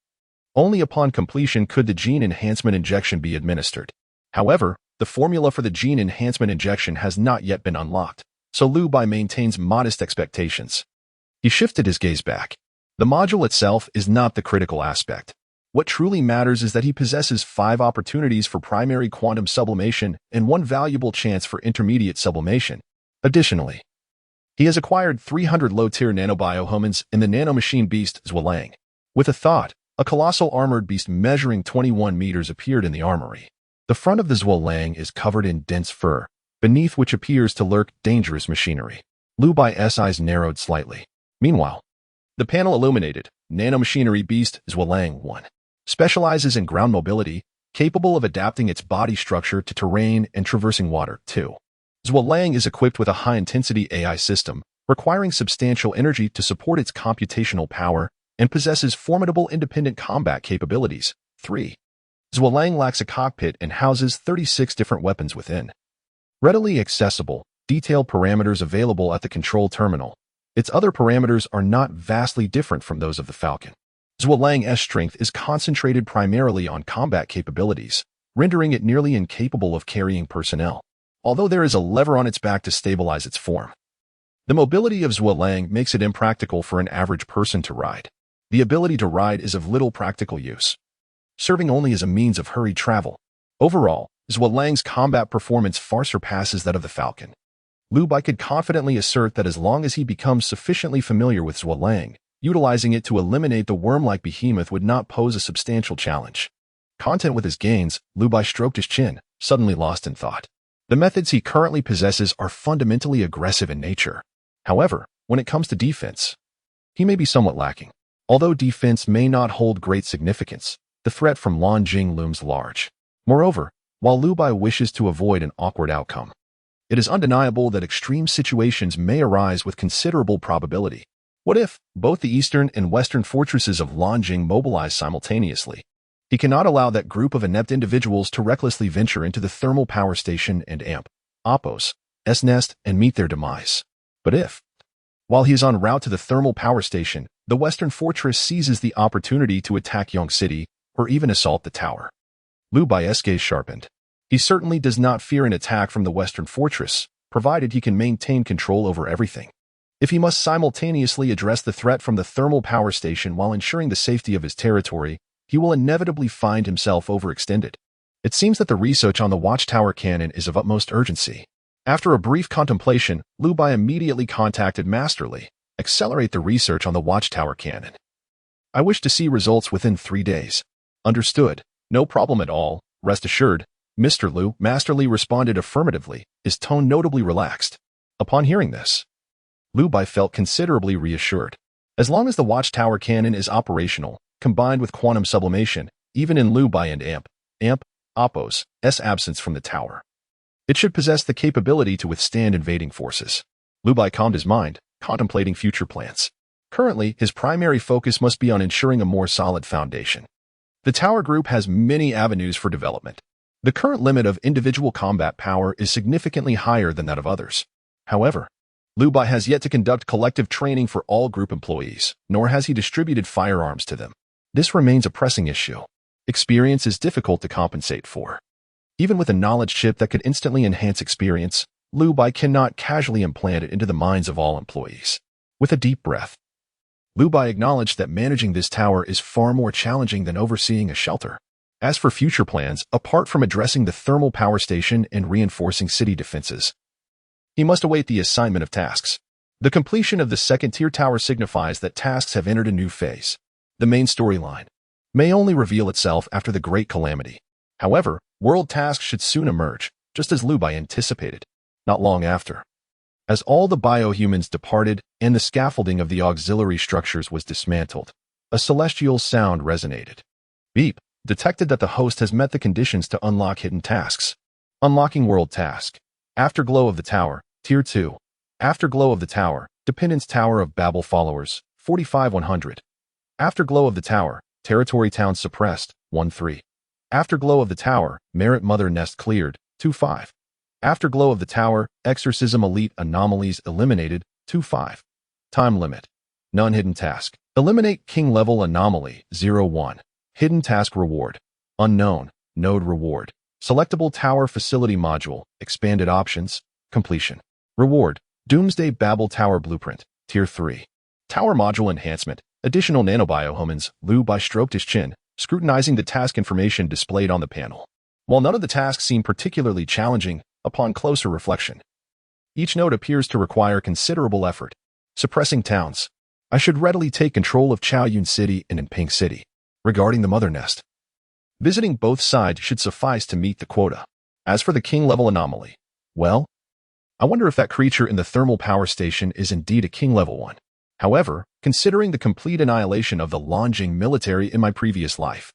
Only upon completion could the gene enhancement injection be administered. However, the formula for the gene enhancement injection has not yet been unlocked, so Lu Bai maintains modest expectations. He shifted his gaze back. The module itself is not the critical aspect. What truly matters is that he possesses 5 opportunities for primary quantum sublimation and 1 valuable chance for intermediate sublimation. Additionally, he has acquired 300 low-tier nanobiomimins in the nanomachine beast Zhuolang. With a thought, a colossal armored beast measuring 21 meters appeared in the armory. The front of the Zhuolang is covered in dense fur, beneath which appears to lurk dangerous machinery. Lu Bai's eyes narrowed slightly. Meanwhile, the panel illuminated, Nanomachinery Beast Zhuolang 1. Specializes in ground mobility, capable of adapting its body structure to terrain and traversing water. 2. Zhuolang is equipped with a high-intensity AI system, requiring substantial energy to support its computational power, and possesses formidable independent combat capabilities. 3. Zhuolang lacks a cockpit and houses 36 different weapons within. Readily accessible, detailed parameters available at the control terminal. Its other parameters are not vastly different from those of the Falcon. Zhuolang's strength is concentrated primarily on combat capabilities, rendering it nearly incapable of carrying personnel, although there is a lever on its back to stabilize its form. The mobility of Zhuolang makes it impractical for an average person to ride. The ability to ride is of little practical use, serving only as a means of hurried travel. Overall, Zhuolang's combat performance far surpasses that of the Falcon. Lu Bai could confidently assert that as long as he becomes sufficiently familiar with Zhuolang, utilizing it to eliminate the worm-like behemoth would not pose a substantial challenge. Content with his gains, Lu Bai stroked his chin, suddenly lost in thought. The methods he currently possesses are fundamentally aggressive in nature. However, when it comes to defense, he may be somewhat lacking. Although defense may not hold great significance, the threat from Yongqing looms large. Moreover, while Lu Bai wishes to avoid an awkward outcome, it is undeniable that extreme situations may arise with considerable probability. What if both the eastern and western fortresses of Yongqing mobilize simultaneously? He cannot allow that group of inept individuals to recklessly venture into the thermal power station and AMP, Oppos, S-nest and meet their demise. But if, while he is en route to the thermal power station, the western fortress seizes the opportunity to attack Yongqing City or even assault the tower? Lu Bai's gaze sharpened. He certainly does not fear an attack from the western fortress, provided he can maintain control over everything. If he must simultaneously address the threat from the thermal power station while ensuring the safety of his territory, he will inevitably find himself overextended. It seems that the research on the watchtower cannon is of utmost urgency. After a brief contemplation, Lu Bai immediately contacted Master Li. Accelerate the research on the watchtower cannon. I wish to see results within 3 days. Understood. No problem at all. Rest assured, Mr. Lu. Master Li responded affirmatively, his tone notably relaxed. Upon hearing this, Lu Bai felt considerably reassured. As long as the watchtower cannon is operational, combined with quantum sublimation, even in Lu Bai and AMP, Oppos, S absence from the tower, it should possess the capability to withstand invading forces. Lu Bai calmed his mind, contemplating future plans. Currently, his primary focus must be on ensuring a more solid foundation. The Tower Group has many avenues for development. The current limit of individual combat power is significantly higher than that of others. However, Liu Bai has yet to conduct collective training for all group employees, nor has he distributed firearms to them. This remains a pressing issue. Experience is difficult to compensate for. Even with a knowledge chip that could instantly enhance experience, Liu Bai cannot casually implant it into the minds of all employees. With a deep breath, Liu Bai acknowledged that managing this tower is far more challenging than overseeing a shelter. As for future plans, apart from addressing the thermal power station and reinforcing city defenses, he must await the assignment of tasks. The completion of the second-tier tower signifies that tasks have entered a new phase. The main storyline may only reveal itself after the Great Calamity. However, world tasks should soon emerge, just as Liu Bai anticipated, not long after. As all the biohumans departed and the scaffolding of the auxiliary structures was dismantled, a celestial sound resonated. Beep detected that the host has met the conditions to unlock hidden tasks. Unlocking world task. Afterglow of the tower, Tier 2. Afterglow of the tower, Dependence Tower of Babel followers, 45-100. Afterglow of the tower, Territory Town suppressed, 1-3. Afterglow of the tower, Merit Mother Nest cleared, 2-5. Afterglow of the tower, Exorcism Elite Anomalies eliminated, 2-5. Time limit. None hidden task. Eliminate King Level Anomaly, 0-1. Hidden task reward. Unknown. Node reward. Selectable Tower Facility Module, Expanded Options, Completion. Reward, Doomsday Babel Tower Blueprint, Tier 3. Tower Module Enhancement, Additional Nanobiomimens. Liu Bai stroked his chin, scrutinizing the task information displayed on the panel. While none of the tasks seem particularly challenging, upon closer reflection, each node appears to require considerable effort. Suppressing towns. I should readily take control of Chaoyun City and Impending City. Regarding the Mother Nest, visiting both sides should suffice to meet the quota. As for the king-level anomaly, well, I wonder if that creature in the thermal power station is indeed a king-level one. However, considering the complete annihilation of the Yongqing military in my previous life,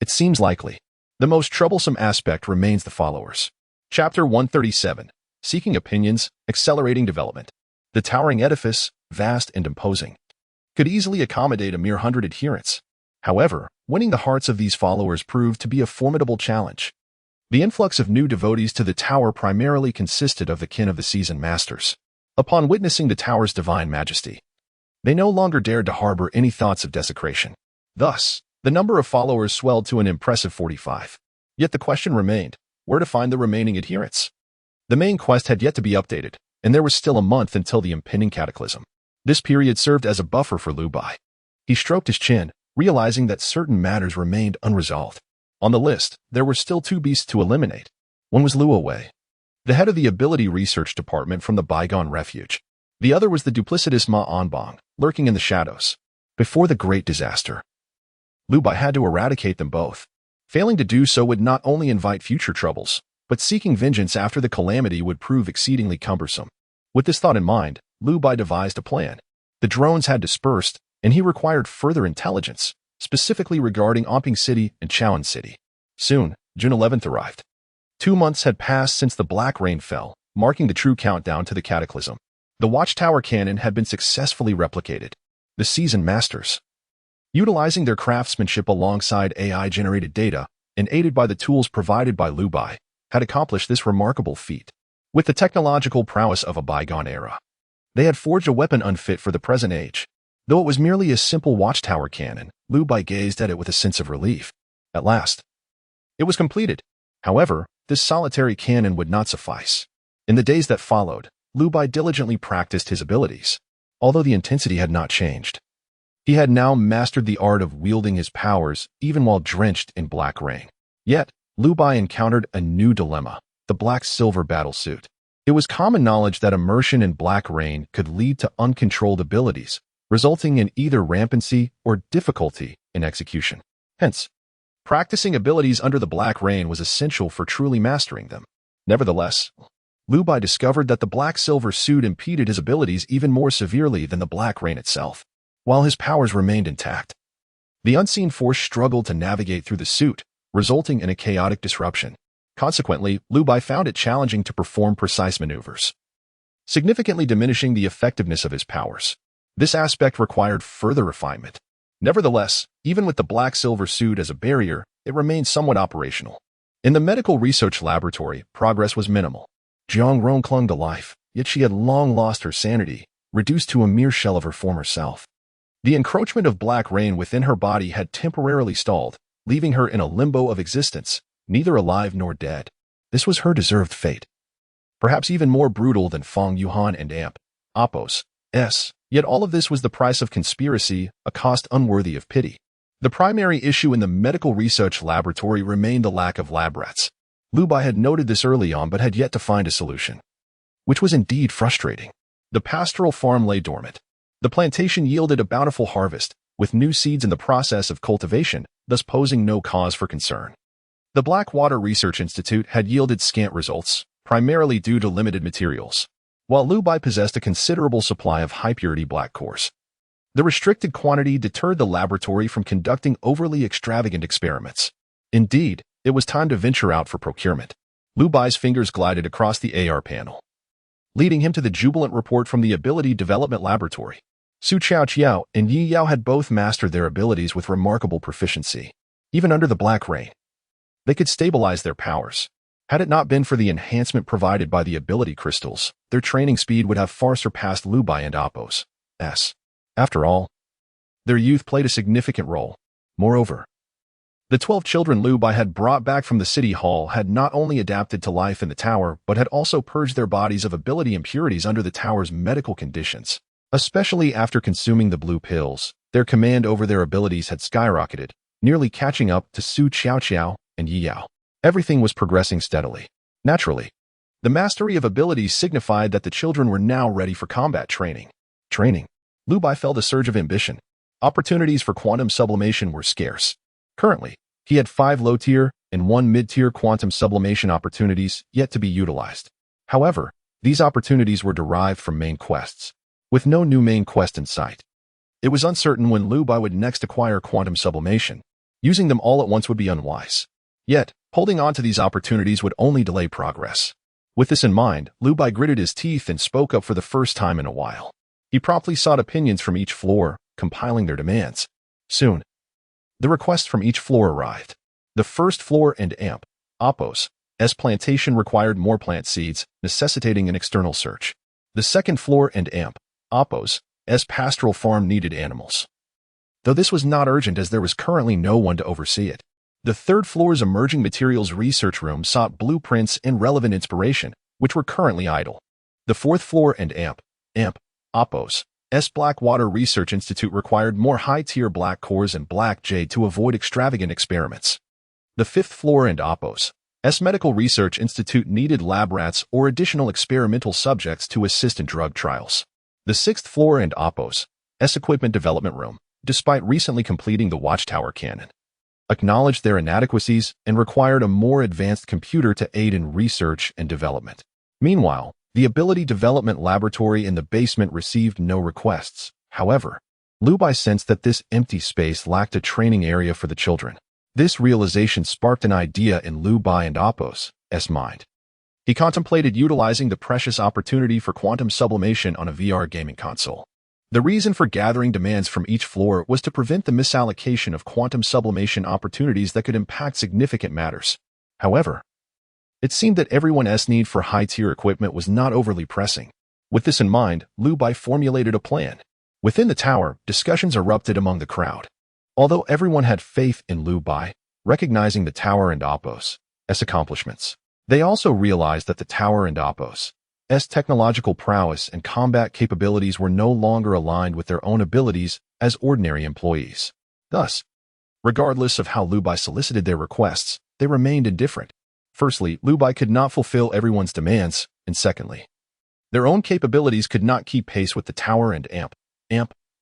it seems likely. The most troublesome aspect remains the followers. Chapter 137, Seeking Opinions, Accelerating Development. The towering edifice, vast and imposing, could easily accommodate a mere 100 adherents. However, winning the hearts of these followers proved to be a formidable challenge. The influx of new devotees to the tower primarily consisted of the kin of the seasoned masters. Upon witnessing the tower's divine majesty, they no longer dared to harbor any thoughts of desecration. Thus, the number of followers swelled to an impressive 45. Yet the question remained, where to find the remaining adherents? The main quest had yet to be updated, and there was still a month until the impending cataclysm. This period served as a buffer for Liu Bai. He stroked his chin, realizing that certain matters remained unresolved. On the list, there were still 2 beasts to eliminate. One was Liu Wei, the head of the Ability Research Department from the Bygone Refuge. The other was the duplicitous Ma Anbang, lurking in the shadows. Before the great disaster, Liu Bai had to eradicate them both. Failing to do so would not only invite future troubles, but seeking vengeance after the calamity would prove exceedingly cumbersome. With this thought in mind, Liu Bai devised a plan. The drones had dispersed, and he required further intelligence, specifically regarding Impending City and Chaoyun City. Soon, June 11th arrived. 2 months had passed since the black rain fell, marking the true countdown to the cataclysm. The watchtower cannon had been successfully replicated. The seasoned masters, utilizing their craftsmanship alongside AI-generated data and aided by the tools provided by Liu Bai, had accomplished this remarkable feat. With the technological prowess of a bygone era, they had forged a weapon unfit for the present age. Though it was merely a simple watchtower cannon, Liu Bai gazed at it with a sense of relief. At last, it was completed. However, this solitary cannon would not suffice. In the days that followed, Liu Bai diligently practiced his abilities, although the intensity had not changed. He had now mastered the art of wielding his powers even while drenched in black rain. Yet, Liu Bai encountered a new dilemma, the black-silver battlesuit. It was common knowledge that immersion in black rain could lead to uncontrolled abilities, resulting in either rampancy or difficulty in execution. Hence, practicing abilities under the black rain was essential for truly mastering them. Nevertheless, Liu Bai discovered that the black-silver suit impeded his abilities even more severely than the black rain itself. While his powers remained intact, the unseen force struggled to navigate through the suit, resulting in a chaotic disruption. Consequently, Liu Bai found it challenging to perform precise maneuvers, significantly diminishing the effectiveness of his powers. This aspect required further refinement. Nevertheless, even with the black-silver suit as a barrier, it remained somewhat operational. In the medical research laboratory, progress was minimal. Jiang Rong clung to life, yet she had long lost her sanity, reduced to a mere shell of her former self. The encroachment of black rain within her body had temporarily stalled, leaving her in a limbo of existence, neither alive nor dead. This was her deserved fate. Perhaps even more brutal than Feng Yuhan and Amp. Oppos. Yet all of this was the price of conspiracy, a cost unworthy of pity. The primary issue in the medical research laboratory remained the lack of lab rats. Lu Bai had noted this early on but had yet to find a solution, which was indeed frustrating. The pastoral farm lay dormant. The plantation yielded a bountiful harvest, with new seeds in the process of cultivation, thus posing no cause for concern. The Blackwater Research Institute had yielded scant results, primarily due to limited materials, while Lu Bai possessed a considerable supply of high-purity black cores. The restricted quantity deterred the laboratory from conducting overly extravagant experiments. Indeed, it was time to venture out for procurement. Lu Bai's fingers glided across the AR panel, leading him to the jubilant report from the Ability Development Laboratory. Su Chaoqiao and Yi Yao had both mastered their abilities with remarkable proficiency. Even under the black rain, they could stabilize their powers. Had it not been for the enhancement provided by the ability crystals, their training speed would have far surpassed Lu Bai and Oppos. After all, their youth played a significant role. Moreover, the 12 children Lu Bai had brought back from the city hall had not only adapted to life in the tower, but had also purged their bodies of ability impurities under the tower's medical conditions. Especially after consuming the blue pills, their command over their abilities had skyrocketed, nearly catching up to Su Chaoqiao and Yi Yao. Everything was progressing steadily. Naturally, the mastery of abilities signified that the children were now ready for combat training. Lu Bai felt a surge of ambition. Opportunities for quantum sublimation were scarce. Currently, he had 5 low-tier and 1 mid-tier quantum sublimation opportunities yet to be utilized. However, these opportunities were derived from main quests, with no new main quest in sight. It was uncertain when Lu Bai would next acquire quantum sublimation. Using them all at once would be unwise. Yet, holding on to these opportunities would only delay progress. With this in mind, Lu Bai gritted his teeth and spoke up for the first time in a while. He promptly sought opinions from each floor, compiling their demands. Soon, the requests from each floor arrived. The first floor and Amp. Oppos. Plantation required more plant seeds, necessitating an external search. The second floor and Amp. Oppos. Pastoral farm needed animals, though this was not urgent as there was currently no one to oversee it. The third floor's emerging materials research room sought blueprints and relevant inspiration, which were currently idle. The fourth floor and Amp. Oppos. Blackwater Research Institute required more high-tier black cores and black jade to avoid extravagant experiments. The fifth floor and Oppos. Medical Research Institute needed lab rats or additional experimental subjects to assist in drug trials. The sixth floor and Oppos. Equipment Development Room, despite recently completing the Watchtower cannon, acknowledged their inadequacies and required a more advanced computer to aid in research and development. Meanwhile, the Ability Development Laboratory in the basement received no requests. However, Lu Bai sensed that this empty space lacked a training area for the children. This realization sparked an idea in Lu Bai and Oppos' mind. He contemplated utilizing the precious opportunity for quantum sublimation on a VR gaming console. The reason for gathering demands from each floor was to prevent the misallocation of quantum sublimation opportunities that could impact significant matters. However, it seemed that everyone's need for high-tier equipment was not overly pressing. With this in mind, Lu Bai formulated a plan. Within the tower, discussions erupted among the crowd. Although everyone had faith in Lu Bai, recognizing the tower and Oppos' accomplishments, they also realized that the tower and Oppos' technological prowess and combat capabilities were no longer aligned with their own abilities as ordinary employees. Thus, regardless of how Lu Bai solicited their requests, they remained indifferent. Firstly, Lu Bai could not fulfill everyone's demands, and secondly, their own capabilities could not keep pace with the tower and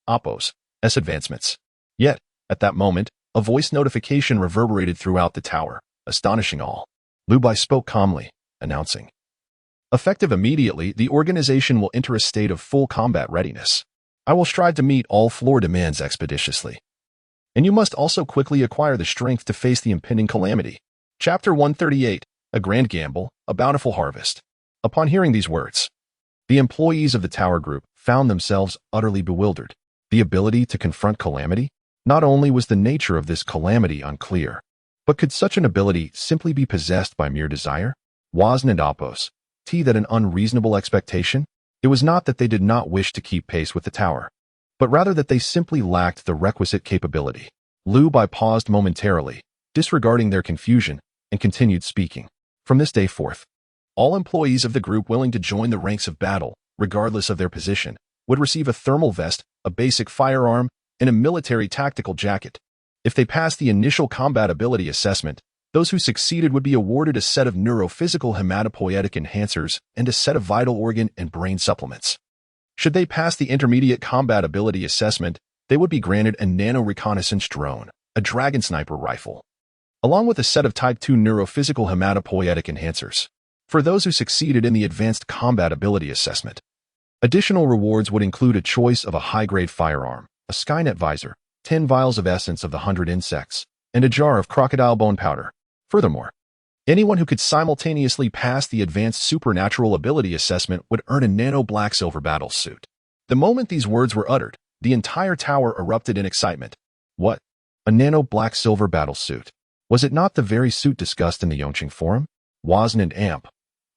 Oppos' advancements. Yet, at that moment, a voice notification reverberated throughout the tower, astonishing all. Lu Bai spoke calmly, announcing, "Effective immediately, the organization will enter a state of full combat readiness. I will strive to meet all floor demands expeditiously. And you must also quickly acquire the strength to face the impending calamity." Chapter 138, A Grand Gamble, A Bountiful Harvest. Upon hearing these words, the employees of the tower group, found themselves utterly bewildered. The ability to confront calamity? Not only was the nature of this calamity unclear, but could such an ability simply be possessed by mere desire? Wasn't it oppose? That an unreasonable expectation? It was not that they did not wish to keep pace with the tower, but rather that they simply lacked the requisite capability. Liu Bai paused momentarily, disregarding their confusion, and continued speaking. From this day forth, all employees of the group willing to join the ranks of battle, regardless of their position, would receive a thermal vest, a basic firearm, and a military tactical jacket. If they passed the initial combat ability assessment, those who succeeded would be awarded a set of neurophysical hematopoietic enhancers and a set of vital organ and brain supplements. Should they pass the intermediate combat ability assessment, they would be granted a nano-reconnaissance drone, a dragon sniper rifle, along with a set of Type 2 neurophysical hematopoietic enhancers. For those who succeeded in the advanced combat ability assessment, additional rewards would include a choice of a high-grade firearm, a Skynet visor, 10 vials of essence of the 100 insects, and a jar of crocodile bone powder. Furthermore, anyone who could simultaneously pass the advanced supernatural ability assessment would earn a nano black silver battle suit. The moment these words were uttered, the entire tower erupted in excitement. What? A nano black silver battle suit? Was it not the very suit discussed in the Yongqing forum? Wasn't it amp?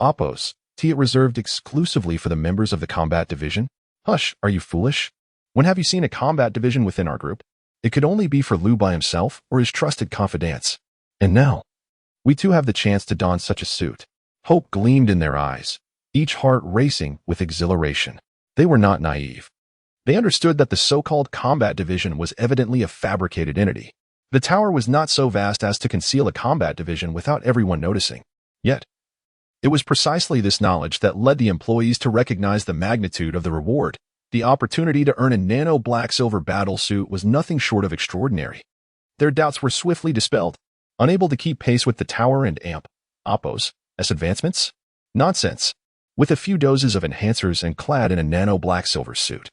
Oppose, it reserved exclusively for the members of the combat division? Hush, are you foolish? When have you seen a combat division within our group? It could only be for Liu Bai himself or his trusted confidants. And now, we too have the chance to don such a suit. Hope gleamed in their eyes, each heart racing with exhilaration. They were not naive. They understood that the so-called combat division was evidently a fabricated entity. The tower was not so vast as to conceal a combat division without everyone noticing. Yet, it was precisely this knowledge that led the employees to recognize the magnitude of the reward. The opportunity to earn a nano black silver battle suit was nothing short of extraordinary. Their doubts were swiftly dispelled. Unable to keep pace with the tower and amp, oppose, as advancements? Nonsense. With a few doses of enhancers and clad in a nano black silver suit,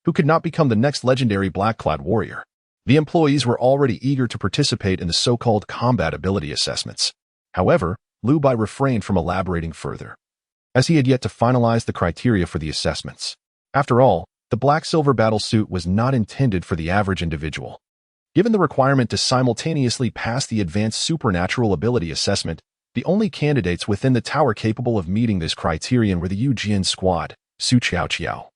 who could not become the next legendary black-clad warrior? The employees were already eager to participate in the so-called combat ability assessments. However, Liu Bai refrained from elaborating further, as he had yet to finalize the criteria for the assessments. After all, the black-silver battle suit was not intended for the average individual. Given the requirement to simultaneously pass the advanced supernatural ability assessment, the only candidates within the tower capable of meeting this criterion were the Yu Jian squad, Su Qiao,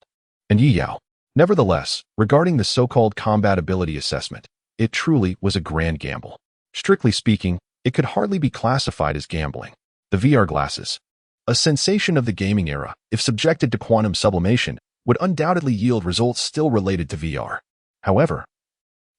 and Yi Yao. Nevertheless, regarding the so-called combat ability assessment, it truly was a grand gamble. Strictly speaking, it could hardly be classified as gambling. The VR glasses, a sensation of the gaming era, if subjected to quantum sublimation, would undoubtedly yield results still related to VR. However,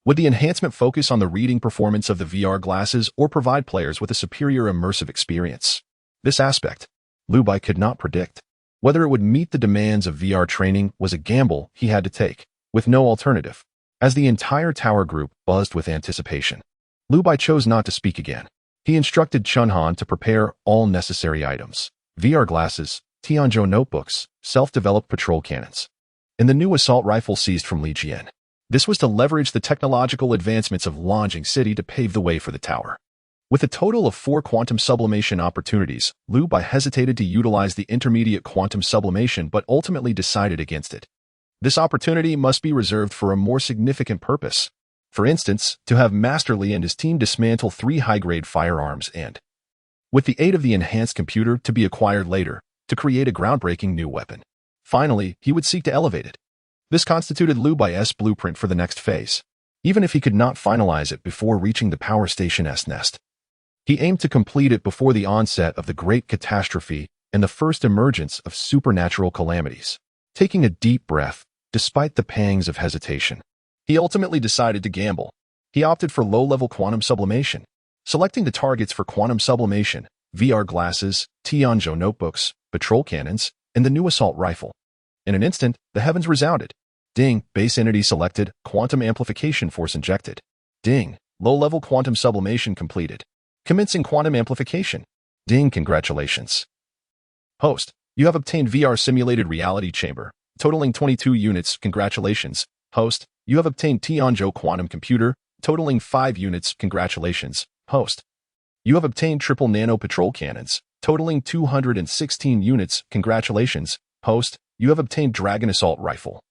would the enhancement focus on the reading performance of the VR glasses or provide players with a superior immersive experience? This aspect, Liu Bai could not predict. Whether it would meet the demands of VR training was a gamble he had to take, with no alternative. As the entire tower group buzzed with anticipation, Liu Bai chose not to speak again. He instructed Chun Han to prepare all necessary items: VR glasses, Tianzhou notebooks, self-developed patrol cannons, and the new assault rifle seized from Li Jian. This was to leverage the technological advancements of Yongcheng City to pave the way for the tower. With a total of 4 quantum sublimation opportunities, Liu Bai hesitated to utilize the intermediate quantum sublimation but ultimately decided against it. This opportunity must be reserved for a more significant purpose. For instance, to have Master Li and his team dismantle 3 high-grade firearms and, with the aid of the enhanced computer to be acquired later, to create a groundbreaking new weapon. Finally, he would seek to elevate it. This constituted Liu Bai's blueprint for the next phase, even if he could not finalize it before reaching the power station's nest. He aimed to complete it before the onset of the Great Catastrophe and the first emergence of supernatural calamities. Taking a deep breath, despite the pangs of hesitation, he ultimately decided to gamble. He opted for low-level quantum sublimation, selecting the targets for quantum sublimation: VR glasses, Tianzhou notebooks, patrol cannons, and the new assault rifle. In an instant, the heavens resounded. Ding, base entity selected, quantum amplification force injected. Ding, low-level quantum sublimation completed. Commencing quantum amplification. Ding, congratulations. Host, you have obtained VR simulated reality chamber, totaling 22 units, congratulations. Host, you have obtained Tianzhou quantum computer, totaling 5 units, congratulations. Host, you have obtained triple nano patrol cannons, totaling 216 units, congratulations. Host, you have obtained Dragon Assault Rifle.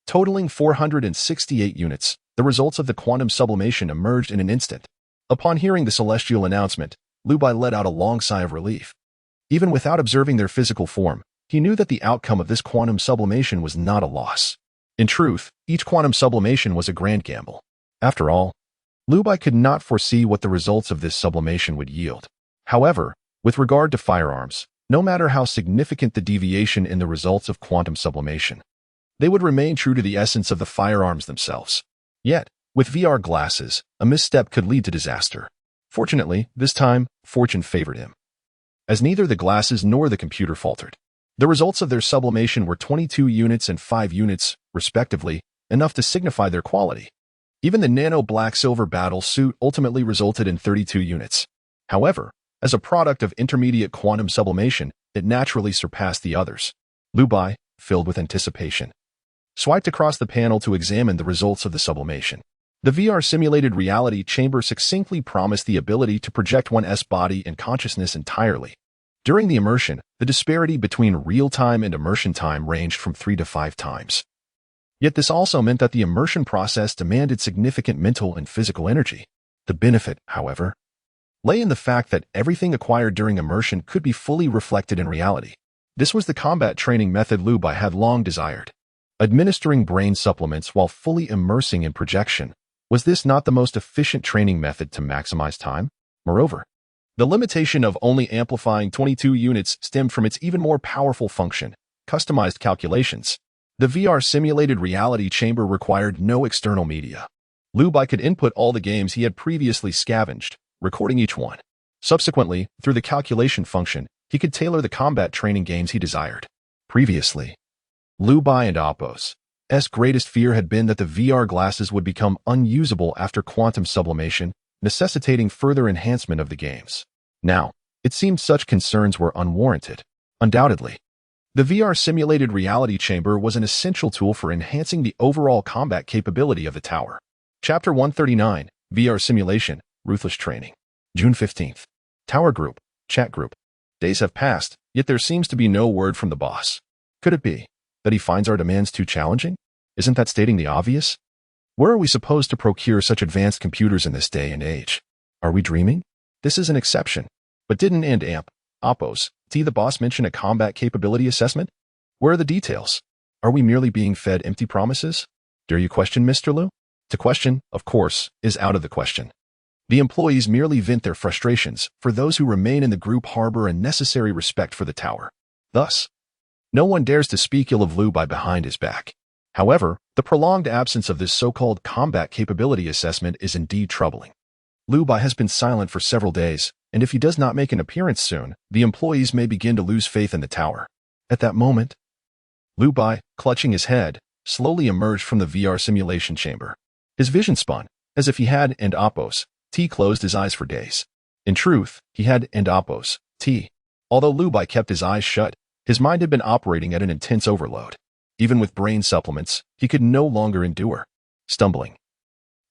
Totaling 468 units, the results of the quantum sublimation emerged in an instant. Upon hearing the celestial announcement, Lu Bai let out a long sigh of relief. Even without observing their physical form, he knew that the outcome of this quantum sublimation was not a loss. In truth, each quantum sublimation was a grand gamble. After all, Lu Bai could not foresee what the results of this sublimation would yield. However, with regard to firearms, no matter how significant the deviation in the results of quantum sublimation, they would remain true to the essence of the firearms themselves. Yet, with VR glasses, a misstep could lead to disaster. Fortunately, this time, fortune favored him, as neither the glasses nor the computer faltered. The results of their sublimation were 22 units and 5 units, respectively, enough to signify their quality. Even the nano black-silver battle suit ultimately resulted in 32 units. However, as a product of intermediate quantum sublimation, it naturally surpassed the others. Lu Bai, filled with anticipation, swiped across the panel to examine the results of the sublimation. The VR simulated reality chamber succinctly promised the ability to project one's body and consciousness entirely. During the immersion, the disparity between real-time and immersion time ranged from 3 to 5 times. Yet this also meant that the immersion process demanded significant mental and physical energy. The benefit, however, lay in the fact that everything acquired during immersion could be fully reflected in reality. This was the combat training method Lu Bai had long desired. Administering brain supplements while fully immersing in projection, was this not the most efficient training method to maximize time? Moreover, the limitation of only amplifying 22 units stemmed from its even more powerful function, customized calculations. The VR simulated reality chamber required no external media. Lu Bai could input all the games he had previously scavenged, recording each one. Subsequently, through the calculation function, he could tailor the combat training games he desired. Previously, Lu Bai and Appo's greatest fear had been that the VR glasses would become unusable after quantum sublimation, necessitating further enhancement of the games. Now, it seemed such concerns were unwarranted. Undoubtedly, the VR simulated reality chamber was an essential tool for enhancing the overall combat capability of the tower. Chapter 139, VR Simulation, Ruthless Training. June 15th. Tower Group, Chat Group. Days have passed, yet there seems to be no word from the boss. Could it be that he finds our demands too challenging? Isn't that stating the obvious? Where are we supposed to procure such advanced computers in this day and age? Are we dreaming? This is an exception. But didn't Appo's the boss mention a combat capability assessment? Where are the details? Are we merely being fed empty promises? Dare you question, Mr. Lu? To question, of course, is out of the question. The employees merely vent their frustrations, for those who remain in the group harbor a necessary respect for the tower. Thus, no one dares to speak ill of Lu Bai behind his back. However, the prolonged absence of this so-called combat capability assessment is indeed troubling. Lu Bai has been silent for several days, and if he does not make an appearance soon, the employees may begin to lose faith in the tower. At that moment, Lu Bai, clutching his head, slowly emerged from the VR simulation chamber. His vision spun, as if he had Appo's closed his eyes for days. In truth, he had Appo's. Although Lu Bai kept his eyes shut, his mind had been operating at an intense overload. Even with brain supplements, he could no longer endure. Stumbling,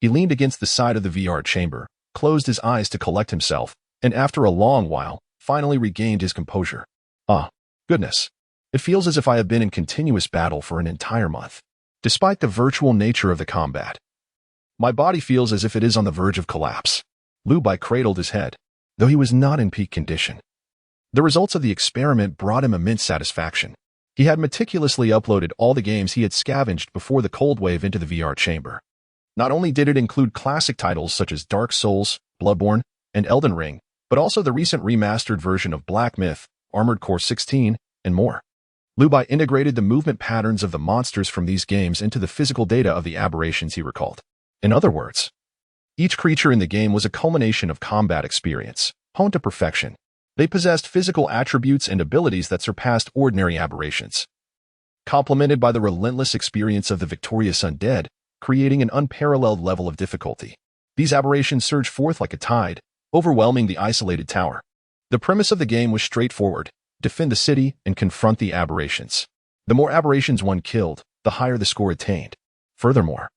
he leaned against the side of the VR chamber, closed his eyes to collect himself, and after a long while, finally regained his composure. Ah, goodness. It feels as if I have been in continuous battle for an entire month. Despite the virtual nature of the combat, my body feels as if it is on the verge of collapse. Lu Bai cradled his head, though he was not in peak condition. The results of the experiment brought him immense satisfaction. He had meticulously uploaded all the games he had scavenged before the cold wave into the VR chamber. Not only did it include classic titles such as Dark Souls, Bloodborne, and Elden Ring, but also the recent remastered version of Black Myth, Armored Core 16, and more. Lu Bai integrated the movement patterns of the monsters from these games into the physical data of the aberrations he recalled. In other words, each creature in the game was a culmination of combat experience, honed to perfection. They possessed physical attributes and abilities that surpassed ordinary aberrations, complemented by the relentless experience of the victorious undead, creating an unparalleled level of difficulty. These aberrations surged forth like a tide, overwhelming the isolated tower. The premise of the game was straightforward: defend the city and confront the aberrations. The more aberrations one killed, the higher the score attained. Furthermore,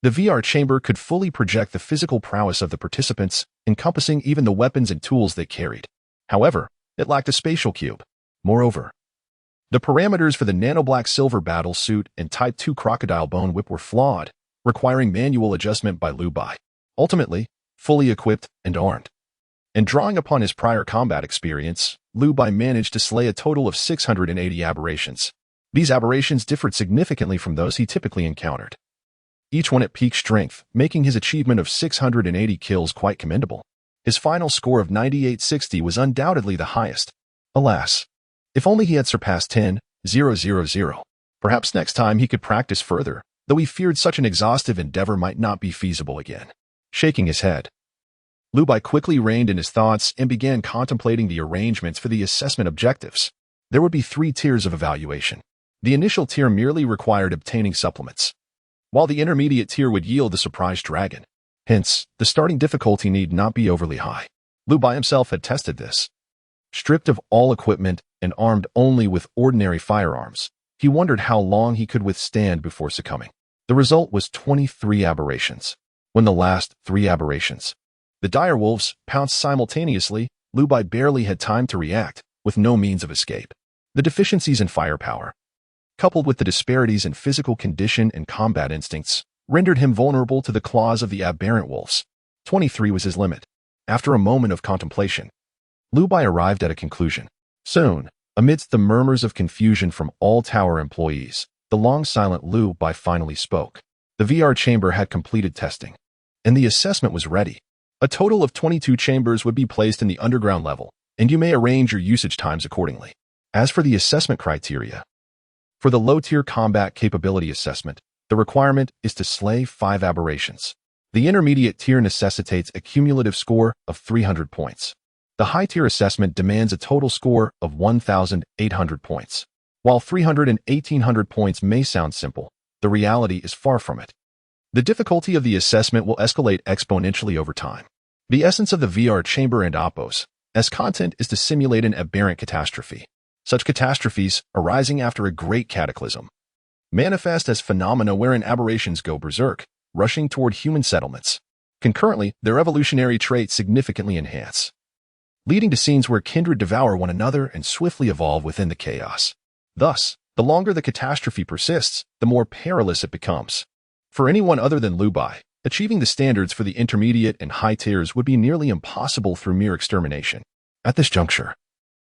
the VR chamber could fully project the physical prowess of the participants, encompassing even the weapons and tools they carried. However, it lacked a spatial cube. Moreover, The parameters for the nano-black silver battle suit and Type 2 crocodile bone whip were flawed, requiring manual adjustment by Liu Bai. Ultimately, fully equipped and armed. And drawing upon his prior combat experience, Liu Bai managed to slay a total of 680 aberrations. These aberrations differed significantly from those he typically encountered, each one at peak strength, making his achievement of 680 kills quite commendable. His final score of 9860 was undoubtedly the highest. Alas, if only he had surpassed 10,000. Perhaps next time he could practice further, though he feared such an exhaustive endeavor might not be feasible again. Shaking his head, Liu Bai quickly reined in his thoughts and began contemplating the arrangements for the assessment objectives. There would be 3 tiers of evaluation. The initial tier merely required obtaining supplements, while the intermediate tier would yield the surprise dragon. Hence, the starting difficulty need not be overly high. Liu Bai himself had tested this. Stripped of all equipment and armed only with ordinary firearms, he wondered how long he could withstand before succumbing. The result was 23 aberrations. When the last 3 aberrations, the dire wolves, pounced simultaneously, Liu Bai barely had time to react, with no means of escape. The deficiencies in firepower, coupled with the disparities in physical condition and combat instincts, rendered him vulnerable to the claws of the aberrant wolves. 23 was his limit. After a moment of contemplation, Liu Bai arrived at a conclusion. Soon, amidst the murmurs of confusion from all tower employees, the long-silent Liu Bai finally spoke. The VR chamber had completed testing, and the assessment was ready. A total of 22 chambers would be placed in the underground level, and you may arrange your usage times accordingly. As for the assessment criteria, for the low-tier combat capability assessment, the requirement is to slay 5 aberrations. The intermediate tier necessitates a cumulative score of 300 points. The high-tier assessment demands a total score of 1,800 points. While 300 and 1,800 points may sound simple, the reality is far from it. The difficulty of the assessment will escalate exponentially over time. The essence of the VR chamber and Oppos, as content, is to simulate an aberrant catastrophe. Such catastrophes, arising after a great cataclysm, manifest as phenomena wherein aberrations go berserk, rushing toward human settlements. Concurrently, their evolutionary traits significantly enhance, leading to scenes where kindred devour one another and swiftly evolve within the chaos. Thus, the longer the catastrophe persists, the more perilous it becomes. For anyone other than Liu Bai, achieving the standards for the intermediate and high tiers would be nearly impossible through mere extermination. At this juncture,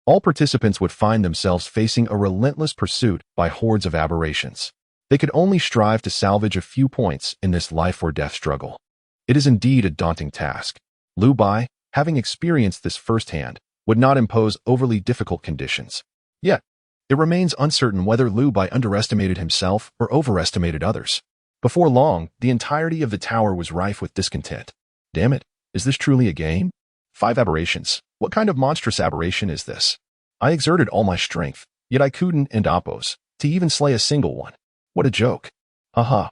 all participants would find themselves facing a relentless pursuit by hordes of aberrations. They could only strive to salvage a few points in this life-or-death struggle. It is indeed a daunting task. Liu Bai, having experienced this firsthand, would not impose overly difficult conditions. Yet, it remains uncertain whether Liu Bai underestimated himself or overestimated others. Before long, the entirety of the tower was rife with discontent. Damn it, is this truly a game? 5 aberrations. What kind of monstrous aberration is this? I exerted all my strength, yet I couldn't end Oppos to even slay a single one. What a joke. Haha.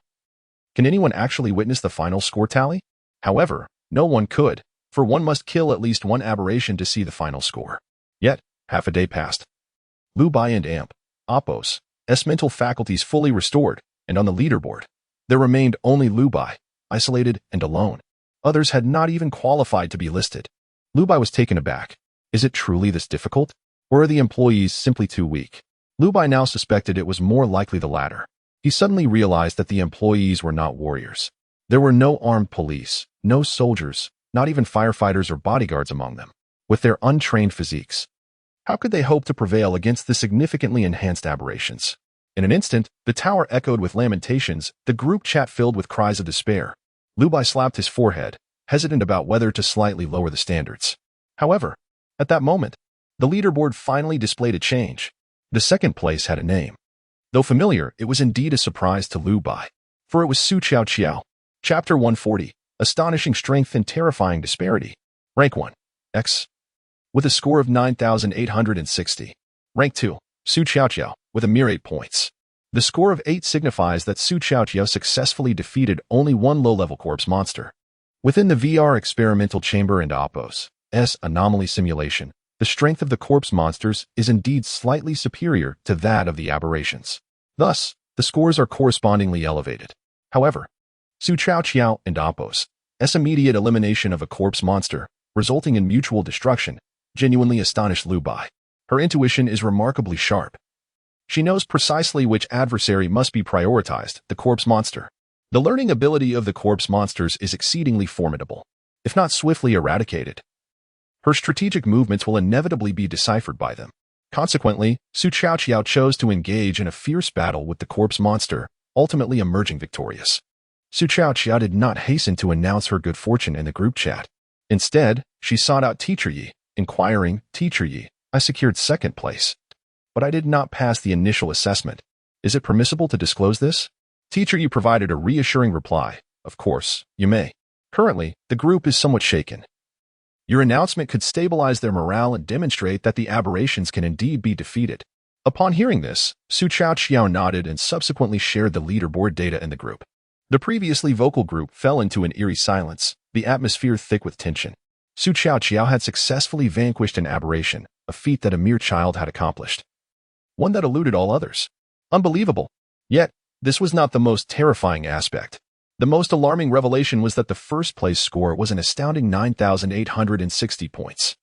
Can anyone actually witness the final score tally? However, no one could, for one must kill at least 1 aberration to see the final score. Yet, half a day passed. Liu Bai and Oppos' mental faculties fully restored, and on the leaderboard, there remained only Liu Bai, isolated and alone. Others had not even qualified to be listed. Liu Bai was taken aback. Is it truly this difficult? Or are the employees simply too weak? Liu Bai now suspected it was more likely the latter. He suddenly realized that the employees were not warriors. There were no armed police, no soldiers, not even firefighters or bodyguards among them. With their untrained physiques, how could they hope to prevail against the significantly enhanced aberrations? In an instant, the tower echoed with lamentations, the group chat filled with cries of despair. Liu Bai slapped his forehead, hesitant about whether to slightly lower the standards. However, at that moment, the leaderboard finally displayed a change. The second place had a name. Though familiar, it was indeed a surprise to Liu Bai, for it was Su Qiao Qiao. Chapter 140, Astonishing Strength and Terrifying Disparity. Rank 1, X, with a score of 9,860. Rank 2, Su Qiao Qiao, with a mere 8 points. The score of 8 signifies that Su Qiao Qiao successfully defeated only 1 low-level corpse monster. Within the VR experimental chamber and Oppos' anomaly simulation, the strength of the corpse monsters is indeed slightly superior to that of the aberrations. Thus, the scores are correspondingly elevated. However, Su Qiao Qiao and Oppos' immediate elimination of a corpse monster, resulting in mutual destruction, genuinely astonished Liu Bai. Her intuition is remarkably sharp. She knows precisely which adversary must be prioritized, the corpse monster. The learning ability of the corpse monsters is exceedingly formidable. If not swiftly eradicated, her strategic movements will inevitably be deciphered by them. Consequently, Su Qiao chose to engage in a fierce battle with the corpse monster, ultimately emerging victorious. Su Qiao did not hasten to announce her good fortune in the group chat. Instead, she sought out Teacher Yi, inquiring, "Teacher Yi, I secured second place, but I did not pass the initial assessment. Is it permissible to disclose this?" Teacher Yi provided a reassuring reply, "Of course, you may. Currently, the group is somewhat shaken. Your announcement could stabilize their morale and demonstrate that the aberrations can indeed be defeated." Upon hearing this, Su Qiao nodded and subsequently shared the leaderboard data in the group. The previously vocal group fell into an eerie silence, the atmosphere thick with tension. Su Qiao had successfully vanquished an aberration, a feat that a mere child had accomplished. One that eluded all others. Unbelievable. Yet, this was not the most terrifying aspect. The most alarming revelation was that the first-place score was an astounding 9,860 points.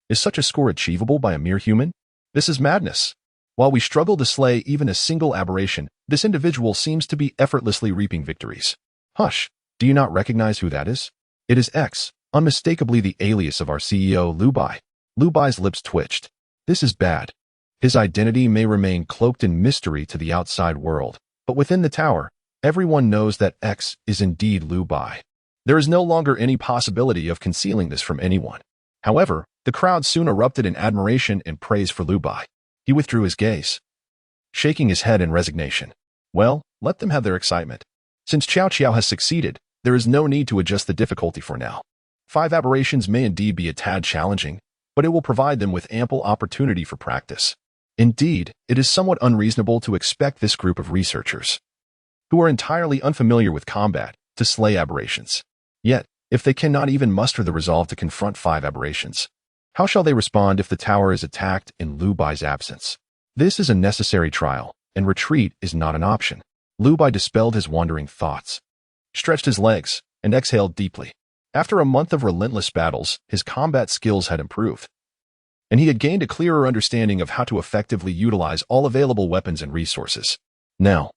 Is such a score achievable by a mere human? This is madness. While we struggle to slay even a single aberration, this individual seems to be effortlessly reaping victories. Hush, do you not recognize who that is? It is X, unmistakably the alias of our CEO, Lu Bai. Lu Bai's lips twitched. This is bad. His identity may remain cloaked in mystery to the outside world, but within the tower, everyone knows that X is indeed Lu Bai. There is no longer any possibility of concealing this from anyone. However, the crowd soon erupted in admiration and praise for Lu Bai. He withdrew his gaze, shaking his head in resignation. Well, let them have their excitement. Since Qiao has succeeded, there is no need to adjust the difficulty for now. 5 aberrations may indeed be a tad challenging, but it will provide them with ample opportunity for practice. Indeed, it is somewhat unreasonable to expect this group of researchers, who are entirely unfamiliar with combat, to slay aberrations. Yet, if they cannot even muster the resolve to confront 5 aberrations, how shall they respond if the tower is attacked in Lu Bai's absence? This is a necessary trial, and retreat is not an option. Lu Bai dispelled his wandering thoughts, stretched his legs, and exhaled deeply. After a month of relentless battles, his combat skills had improved, and he had gained a clearer understanding of how to effectively utilize all available weapons and resources. Now,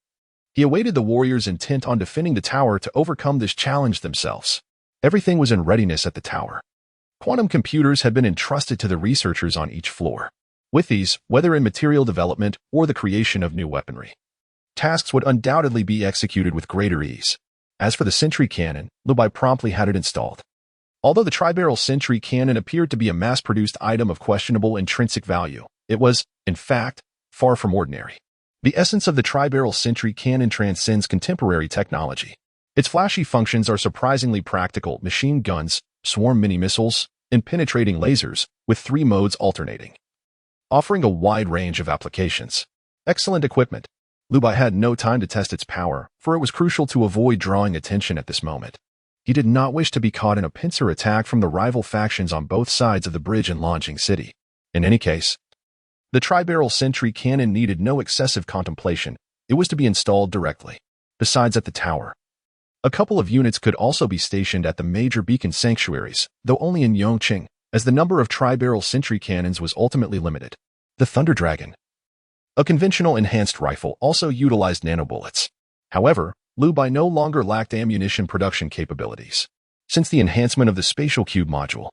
he awaited the warriors intent on defending the tower to overcome this challenge themselves. Everything was in readiness at the tower. Quantum computers had been entrusted to the researchers on each floor. With these, whether in material development or the creation of new weaponry, tasks would undoubtedly be executed with greater ease. As for the sentry cannon, Lu Bai promptly had it installed. Although the tri-barrel sentry cannon appeared to be a mass-produced item of questionable intrinsic value, it was, in fact, far from ordinary. The essence of the tri-barrel sentry cannon transcends contemporary technology. Its flashy functions are surprisingly practical: machine guns, swarm mini-missiles, and penetrating lasers, with 3 modes alternating, offering a wide range of applications. Excellent equipment. Lu Bai had no time to test its power, for it was crucial to avoid drawing attention at this moment. He did not wish to be caught in a pincer attack from the rival factions on both sides of the bridge in Yongqing City. In any case, the tri-barrel sentry cannon needed no excessive contemplation. It was to be installed directly. Besides at the tower, a couple of units could also be stationed at the major beacon sanctuaries, though only in Yongqing, as the number of tri-barrel sentry cannons was ultimately limited. The Thunder Dragon, a conventional enhanced rifle, also utilized nanobullets. However, Lu Bai no longer lacked ammunition production capabilities. Since the enhancement of the spatial cube module,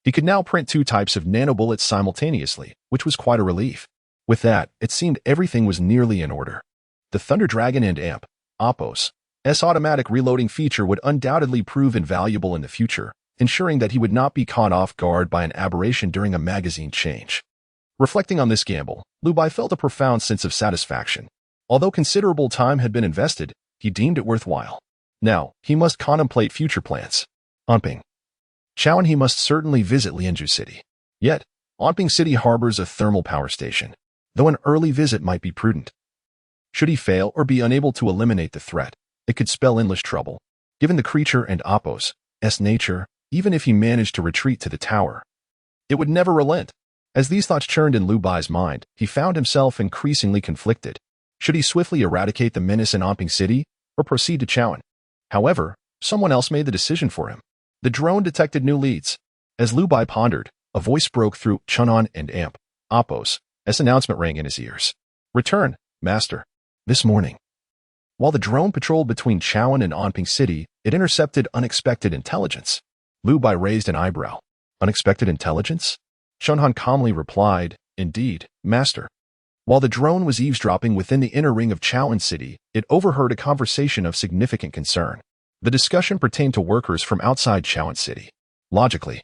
he could now print 2 types of nanobullets simultaneously, which was quite a relief. With that, it seemed everything was nearly in order. The Thunder Dragon and Oppo's automatic reloading feature would undoubtedly prove invaluable in the future, ensuring that he would not be caught off guard by an aberration during a magazine change. Reflecting on this gamble, Lu Bai felt a profound sense of satisfaction. Although considerable time had been invested, he deemed it worthwhile. Now, he must contemplate future plans. Anping. Chaoan he must certainly visit Lianzhou City. Yet, Anping City harbors a thermal power station, though an early visit might be prudent. Should he fail or be unable to eliminate the threat, it could spell endless trouble. Given the creature and Oppo's nature, even if he managed to retreat to the tower, it would never relent. As these thoughts churned in Lu Bai's mind, he found himself increasingly conflicted. Should he swiftly eradicate the menace in Anping City, or proceed to Chaoan? However, someone else made the decision for him. The drone detected new leads. As Lu Bai pondered, a voice broke through Chun'an and Oppo's announcement rang in his ears. Return, master. This morning, while the drone patrolled between Chaoan and Anping City, it intercepted unexpected intelligence. Lu Bai raised an eyebrow. Unexpected intelligence? Shunhan calmly replied, Indeed, master. While the drone was eavesdropping within the inner ring of Chaoan City, it overheard a conversation of significant concern. The discussion pertained to workers from outside Chaoan City. Logically,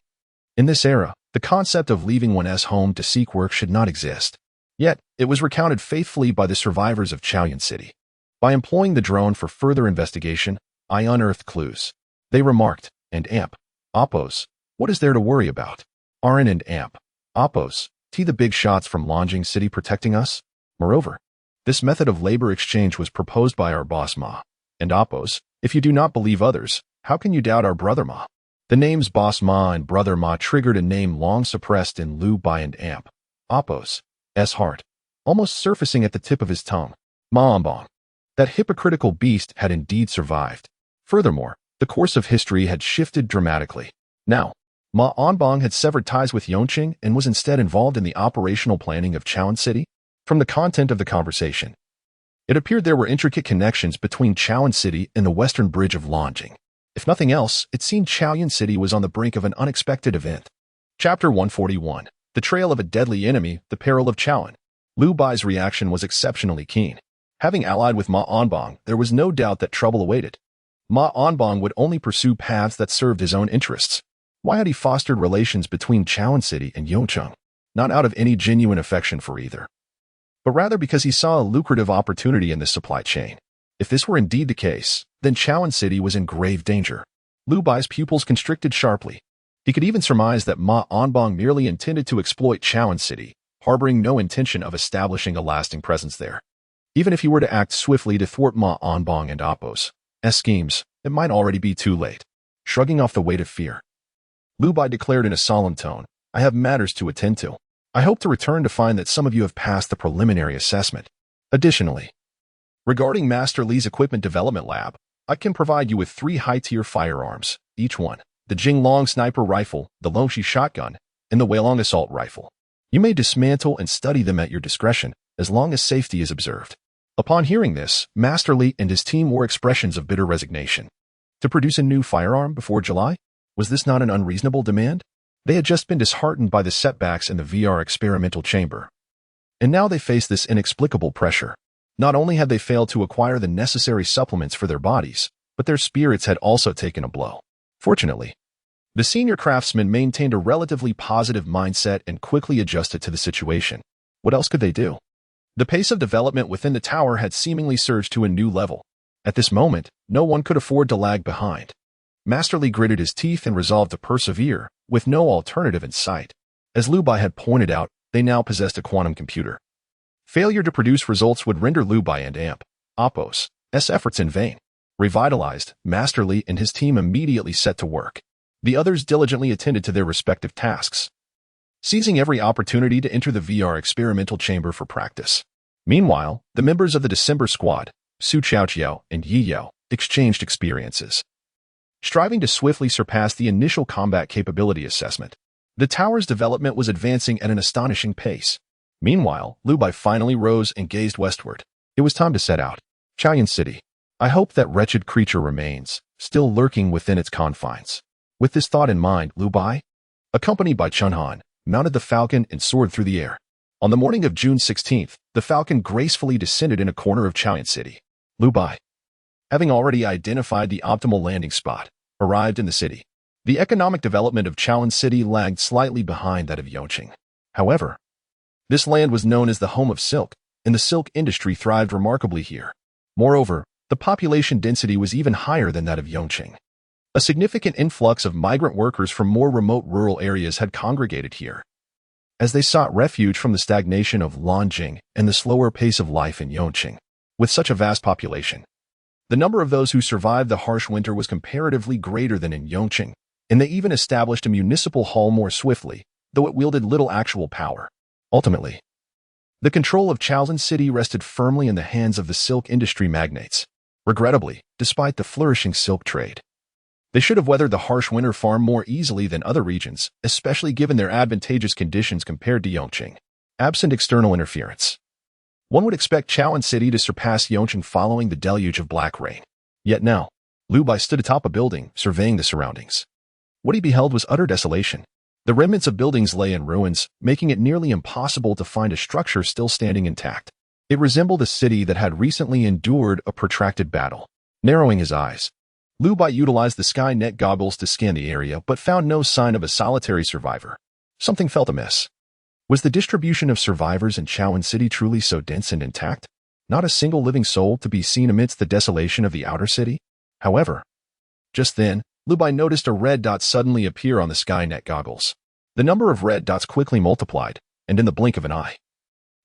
in this era, the concept of leaving one's home to seek work should not exist. Yet, it was recounted faithfully by the survivors of Chaoan City. By employing the drone for further investigation, I unearthed clues. They remarked, and Amp, Oppos, what is there to worry about? Arin and Amp, Oppos, the big shots from Yongcheng City protecting us? Moreover, this method of labor exchange was proposed by our boss Ma. And Oppos, if you do not believe others, how can you doubt our brother Ma? The names Boss Ma and Brother Ma triggered a name long suppressed in Lu Bai and Amp, Oppos' heart, almost surfacing at the tip of his tongue. Ma Onbong. That hypocritical beast had indeed survived. Furthermore, the course of history had shifted dramatically. Now, Ma Onbong had severed ties with Yongqing and was instead involved in the operational planning of Chaoan City. From the content of the conversation, it appeared there were intricate connections between Chaoan City and the western bridge of Yongqing. If nothing else, it seemed Chaoan City was on the brink of an unexpected event. Chapter 141. The Trail of a Deadly Enemy, The Peril of Chaoan. Lu Bai's reaction was exceptionally keen. Having allied with Ma Onbong, there was no doubt that trouble awaited. Ma Onbong would only pursue paths that served his own interests. Why had he fostered relations between Chaoan City and Yongcheng? Not out of any genuine affection for either, but rather because he saw a lucrative opportunity in this supply chain. If this were indeed the case, then Chaoan City was in grave danger. Lu Bai's pupils constricted sharply. He could even surmise that Ma Onbong merely intended to exploit Chaoan City, harboring no intention of establishing a lasting presence there. Even if he were to act swiftly to thwart Ma Onbong and Oppos' schemes, it might already be too late. Shrugging off the weight of fear, Lu Bai declared in a solemn tone, I have matters to attend to. I hope to return to find that some of you have passed the preliminary assessment. Additionally, regarding Master Li's equipment development lab, I can provide you with 3 high-tier firearms, each one, the Jinglong sniper rifle, the Longxi shotgun, and the Weilong assault rifle. You may dismantle and study them at your discretion, as long as safety is observed. Upon hearing this, Master Li and his team wore expressions of bitter resignation. To produce a new firearm before July? Was this not an unreasonable demand? They had just been disheartened by the setbacks in the VR experimental chamber. And now they faced this inexplicable pressure. Not only had they failed to acquire the necessary supplements for their bodies, but their spirits had also taken a blow. Fortunately, the senior craftsman maintained a relatively positive mindset and quickly adjusted to the situation. What else could they do? The pace of development within the tower had seemingly surged to a new level. At this moment, no one could afford to lag behind. Master Li gritted his teeth and resolved to persevere, with no alternative in sight. As Lu Bai had pointed out, they now possessed a quantum computer. Failure to produce results would render Lu Bai and Amp, Oppos' efforts in vain. Revitalized, Master Li and his team immediately set to work. The others diligently attended to their respective tasks, seizing every opportunity to enter the VR experimental chamber for practice. Meanwhile, the members of the December squad, Su Chaoqiao and Yi Yao, exchanged experiences, striving to swiftly surpass the initial combat capability assessment. The tower's development was advancing at an astonishing pace. Meanwhile, Lu Bai finally rose and gazed westward. It was time to set out. Chaoan City. I hope that wretched creature remains, still lurking within its confines. With this thought in mind, Lu Bai, accompanied by Chunhan, mounted the falcon and soared through the air. On the morning of June 16th, the falcon gracefully descended in a corner of Chaoan City. Lu Bai, having already identified the optimal landing spot, arrived in the city. The economic development of Chaoan City lagged slightly behind that of Yongqing. However, this land was known as the home of silk, and the silk industry thrived remarkably here. Moreover, the population density was even higher than that of Yongqing. A significant influx of migrant workers from more remote rural areas had congregated here, as they sought refuge from the stagnation of Yongqing and the slower pace of life in Yongqing. With such a vast population, the number of those who survived the harsh winter was comparatively greater than in Yongqing, and they even established a municipal hall more swiftly, though it wielded little actual power. Ultimately, the control of Chaoan City rested firmly in the hands of the silk industry magnates. Regrettably, despite the flourishing silk trade, they should have weathered the harsh winter far more easily than other regions, especially given their advantageous conditions compared to Yongqing. Absent external interference, One would expect Chaoan City to surpass Yongcheng following the deluge of black rain. Yet now, Lu Bai stood atop a building, surveying the surroundings. What he beheld was utter desolation. The remnants of buildings lay in ruins, making it nearly impossible to find a structure still standing intact. It resembled a city that had recently endured a protracted battle. Narrowing his eyes, Lu Bai utilized the Skynet goggles to scan the area but found no sign of a solitary survivor. Something felt amiss. Was the distribution of survivors in Chaoan City truly so dense and intact? Not a single living soul to be seen amidst the desolation of the outer city? However, just then, Lu Bai noticed a red dot suddenly appear on the Skynet goggles. The number of red dots quickly multiplied, and in the blink of an eye,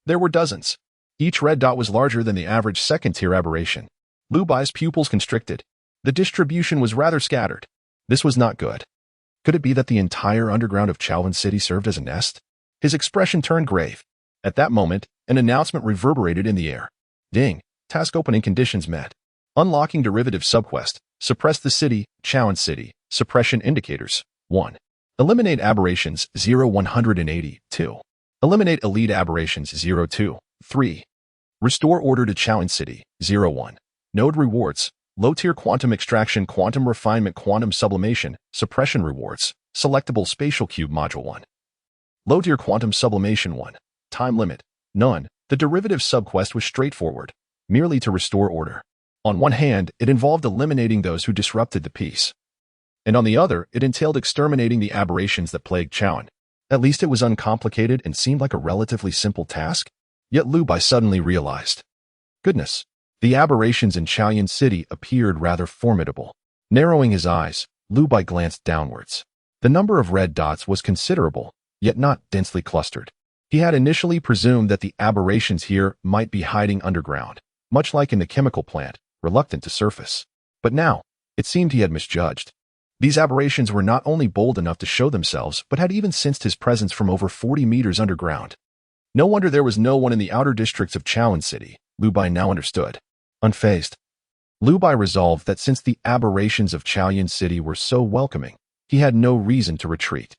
there were dozens. Each red dot was larger than the average second-tier aberration. Lu Bai's pupils constricted. The distribution was rather scattered. This was not good. Could it be that the entire underground of Chaoan City served as a nest? His expression turned grave. At that moment, an announcement reverberated in the air. Ding. Task opening conditions met. Unlocking derivative subquest. Suppress the city, Chaoan City. Suppression indicators. 1. Eliminate aberrations 0-180. 2. Eliminate elite aberrations 0-2. 3. Restore order to Chaoan City 0-1. Node rewards. Low-tier quantum extraction, quantum refinement, quantum sublimation, suppression rewards. Selectable spatial cube module 1. Low-tier quantum sublimation 1. Time limit. None. The derivative subquest was straightforward, merely to restore order. On one hand, it involved eliminating those who disrupted the peace. And on the other, it entailed exterminating the aberrations that plagued Chaoan. At least it was uncomplicated and seemed like a relatively simple task. Yet Lu Bai suddenly realized. Goodness, the aberrations in Chaoan City appeared rather formidable. Narrowing his eyes, Lu Bai glanced downwards. The number of red dots was considerable, yet not densely clustered. He had initially presumed that the aberrations here might be hiding underground, much like in the chemical plant, reluctant to surface. But now, it seemed he had misjudged. These aberrations were not only bold enough to show themselves, but had even sensed his presence from over 40 meters underground. No wonder there was no one in the outer districts of Chaoan City, Lu Bai now understood. Unfazed, Lu Bai resolved that since the aberrations of Chaoan City were so welcoming, he had no reason to retreat.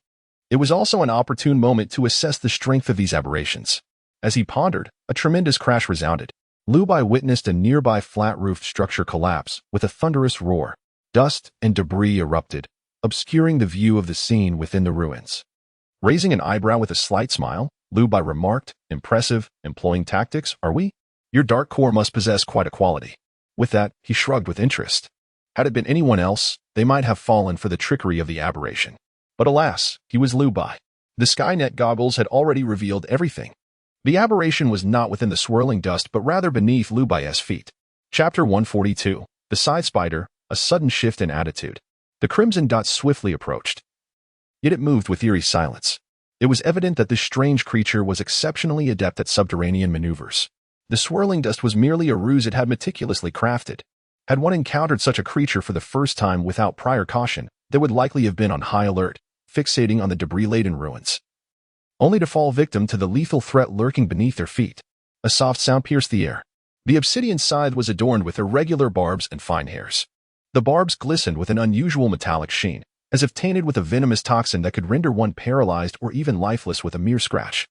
It was also an opportune moment to assess the strength of these aberrations. As he pondered, a tremendous crash resounded. Lu Bai witnessed a nearby flat-roofed structure collapse with a thunderous roar. Dust and debris erupted, obscuring the view of the scene within the ruins. Raising an eyebrow with a slight smile, Lu Bai remarked, "Impressive, employing tactics, are we? Your dark core must possess quite a quality." With that, he shrugged with interest. Had it been anyone else, they might have fallen for the trickery of the aberration. But alas, he was Lu Bai. The Skynet goggles had already revealed everything. The aberration was not within the swirling dust but rather beneath Lu Bai's feet. Chapter 142. The Side Spider, a sudden shift in attitude. The crimson dot swiftly approached. Yet it moved with eerie silence. It was evident that this strange creature was exceptionally adept at subterranean maneuvers. The swirling dust was merely a ruse it had meticulously crafted. Had one encountered such a creature for the first time without prior caution, they would likely have been on high alert, fixating on the debris-laden ruins, only to fall victim to the lethal threat lurking beneath their feet. A soft sound pierced the air. The obsidian scythe was adorned with irregular barbs and fine hairs. The barbs glistened with an unusual metallic sheen, as if tainted with a venomous toxin that could render one paralyzed or even lifeless with a mere scratch.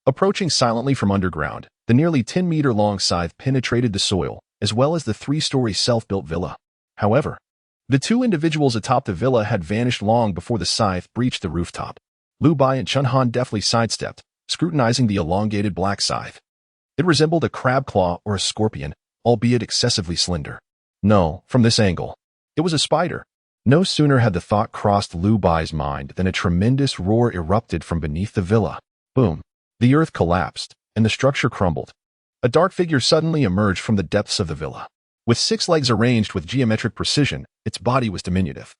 Approaching silently from underground, the nearly 10-meter-long scythe penetrated the soil, as well as the 3-story self-built villa. However, the two individuals atop the villa had vanished long before the scythe breached the rooftop. Lu Bai and Chun Han deftly sidestepped, scrutinizing the elongated black scythe. It resembled a crab claw or a scorpion, albeit excessively slender. No, from this angle, it was a spider. No sooner had the thought crossed Lu Bai's mind than a tremendous roar erupted from beneath the villa. Boom! The earth collapsed, and the structure crumbled. A dark figure suddenly emerged from the depths of the villa. With 6 legs arranged with geometric precision, its body was diminutive.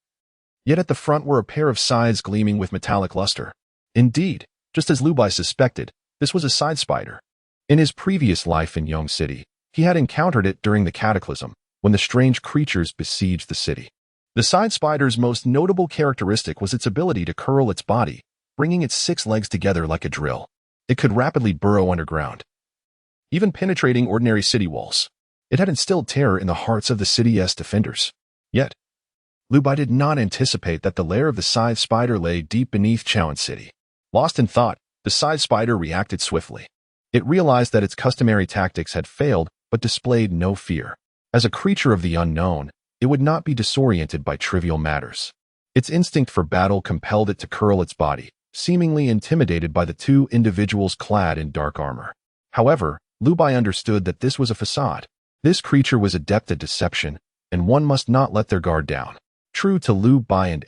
Yet at the front were a pair of scythes gleaming with metallic luster. Indeed, just as Lu Bai suspected, this was a side spider. In his previous life in Yongqing City, he had encountered it during the cataclysm, when the strange creatures besieged the city. The side spider's most notable characteristic was its ability to curl its body, bringing its 6 legs together like a drill. It could rapidly burrow underground, even penetrating ordinary city walls. It had instilled terror in the hearts of the city's defenders. Yet, Lu Bai did not anticipate that the lair of the scythe spider lay deep beneath Chaoan City. Lost in thought, the scythe spider reacted swiftly. It realized that its customary tactics had failed but displayed no fear. As a creature of the unknown, it would not be disoriented by trivial matters. Its instinct for battle compelled it to curl its body, seemingly intimidated by the two individuals clad in dark armor. However, Lu Bai understood that this was a facade. This creature was adept at deception, and one must not let their guard down. True to Lu Bai and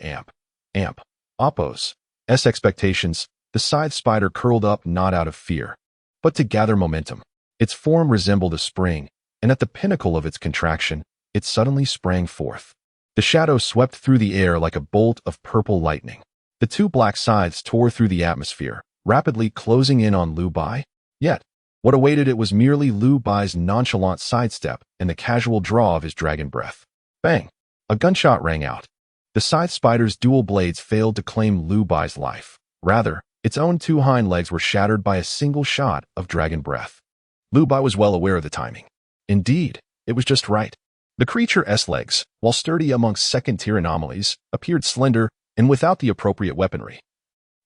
Appo's expectations, the scythe spider curled up not out of fear, but to gather momentum. Its form resembled a spring, and at the pinnacle of its contraction, it suddenly sprang forth. The shadow swept through the air like a bolt of purple lightning. The two black scythes tore through the atmosphere, rapidly closing in on Lu Bai. Yet, what awaited it was merely Lu Bai's nonchalant sidestep and the casual draw of his dragon breath. Bang! A gunshot rang out. The scythe spider's dual blades failed to claim Lu Bai's life. Rather, its own two hind legs were shattered by a single shot of dragon breath. Lu Bai was well aware of the timing. Indeed, it was just right. The creature's legs, while sturdy amongst second-tier anomalies, appeared slender and without the appropriate weaponry.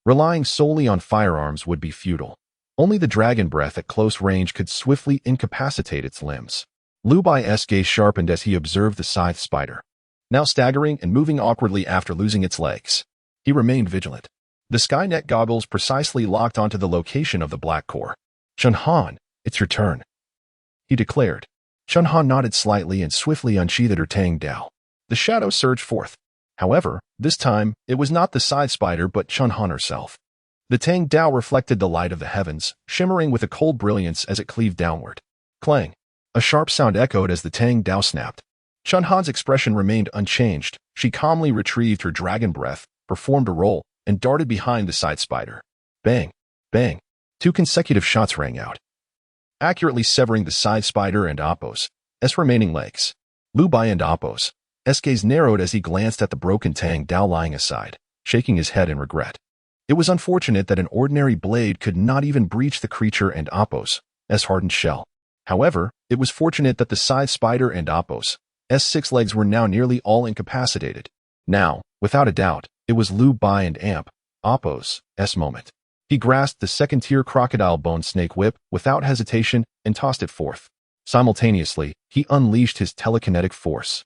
Relying solely on firearms would be futile. Only the dragon breath at close range could swiftly incapacitate its limbs. Lu Bai's gaze sharpened as he observed the scythe spider, now staggering and moving awkwardly after losing its legs. He remained vigilant. The Skynet goggles precisely locked onto the location of the black core. "Chun Han, it's your turn," he declared. Chun Han nodded slightly and swiftly unsheathed her Tang Dao. The shadow surged forth. However, this time, it was not the scythe spider but Chun Han herself. The Tang Dao reflected the light of the heavens, shimmering with a cold brilliance as it cleaved downward. Clang! A sharp sound echoed as the Tang Dao snapped. Chun Han's expression remained unchanged. She calmly retrieved her dragon breath, performed a roll, and darted behind the scythe spider. Bang! Bang! 2 consecutive shots rang out, accurately severing the scythe spider and Appo's remaining legs. Lu Bai and Appo's gaze narrowed as he glanced at the broken Tang Dao lying aside, shaking his head in regret. It was unfortunate that an ordinary blade could not even breach the creature and Appo's hardened shell. However, it was fortunate that the scythe spider and Appo's 6 legs were now nearly all incapacitated. Now, without a doubt, it was Lu Bai and Appo's moment. He grasped the second-tier crocodile bone snake whip without hesitation and tossed it forth. Simultaneously, he unleashed his telekinetic force.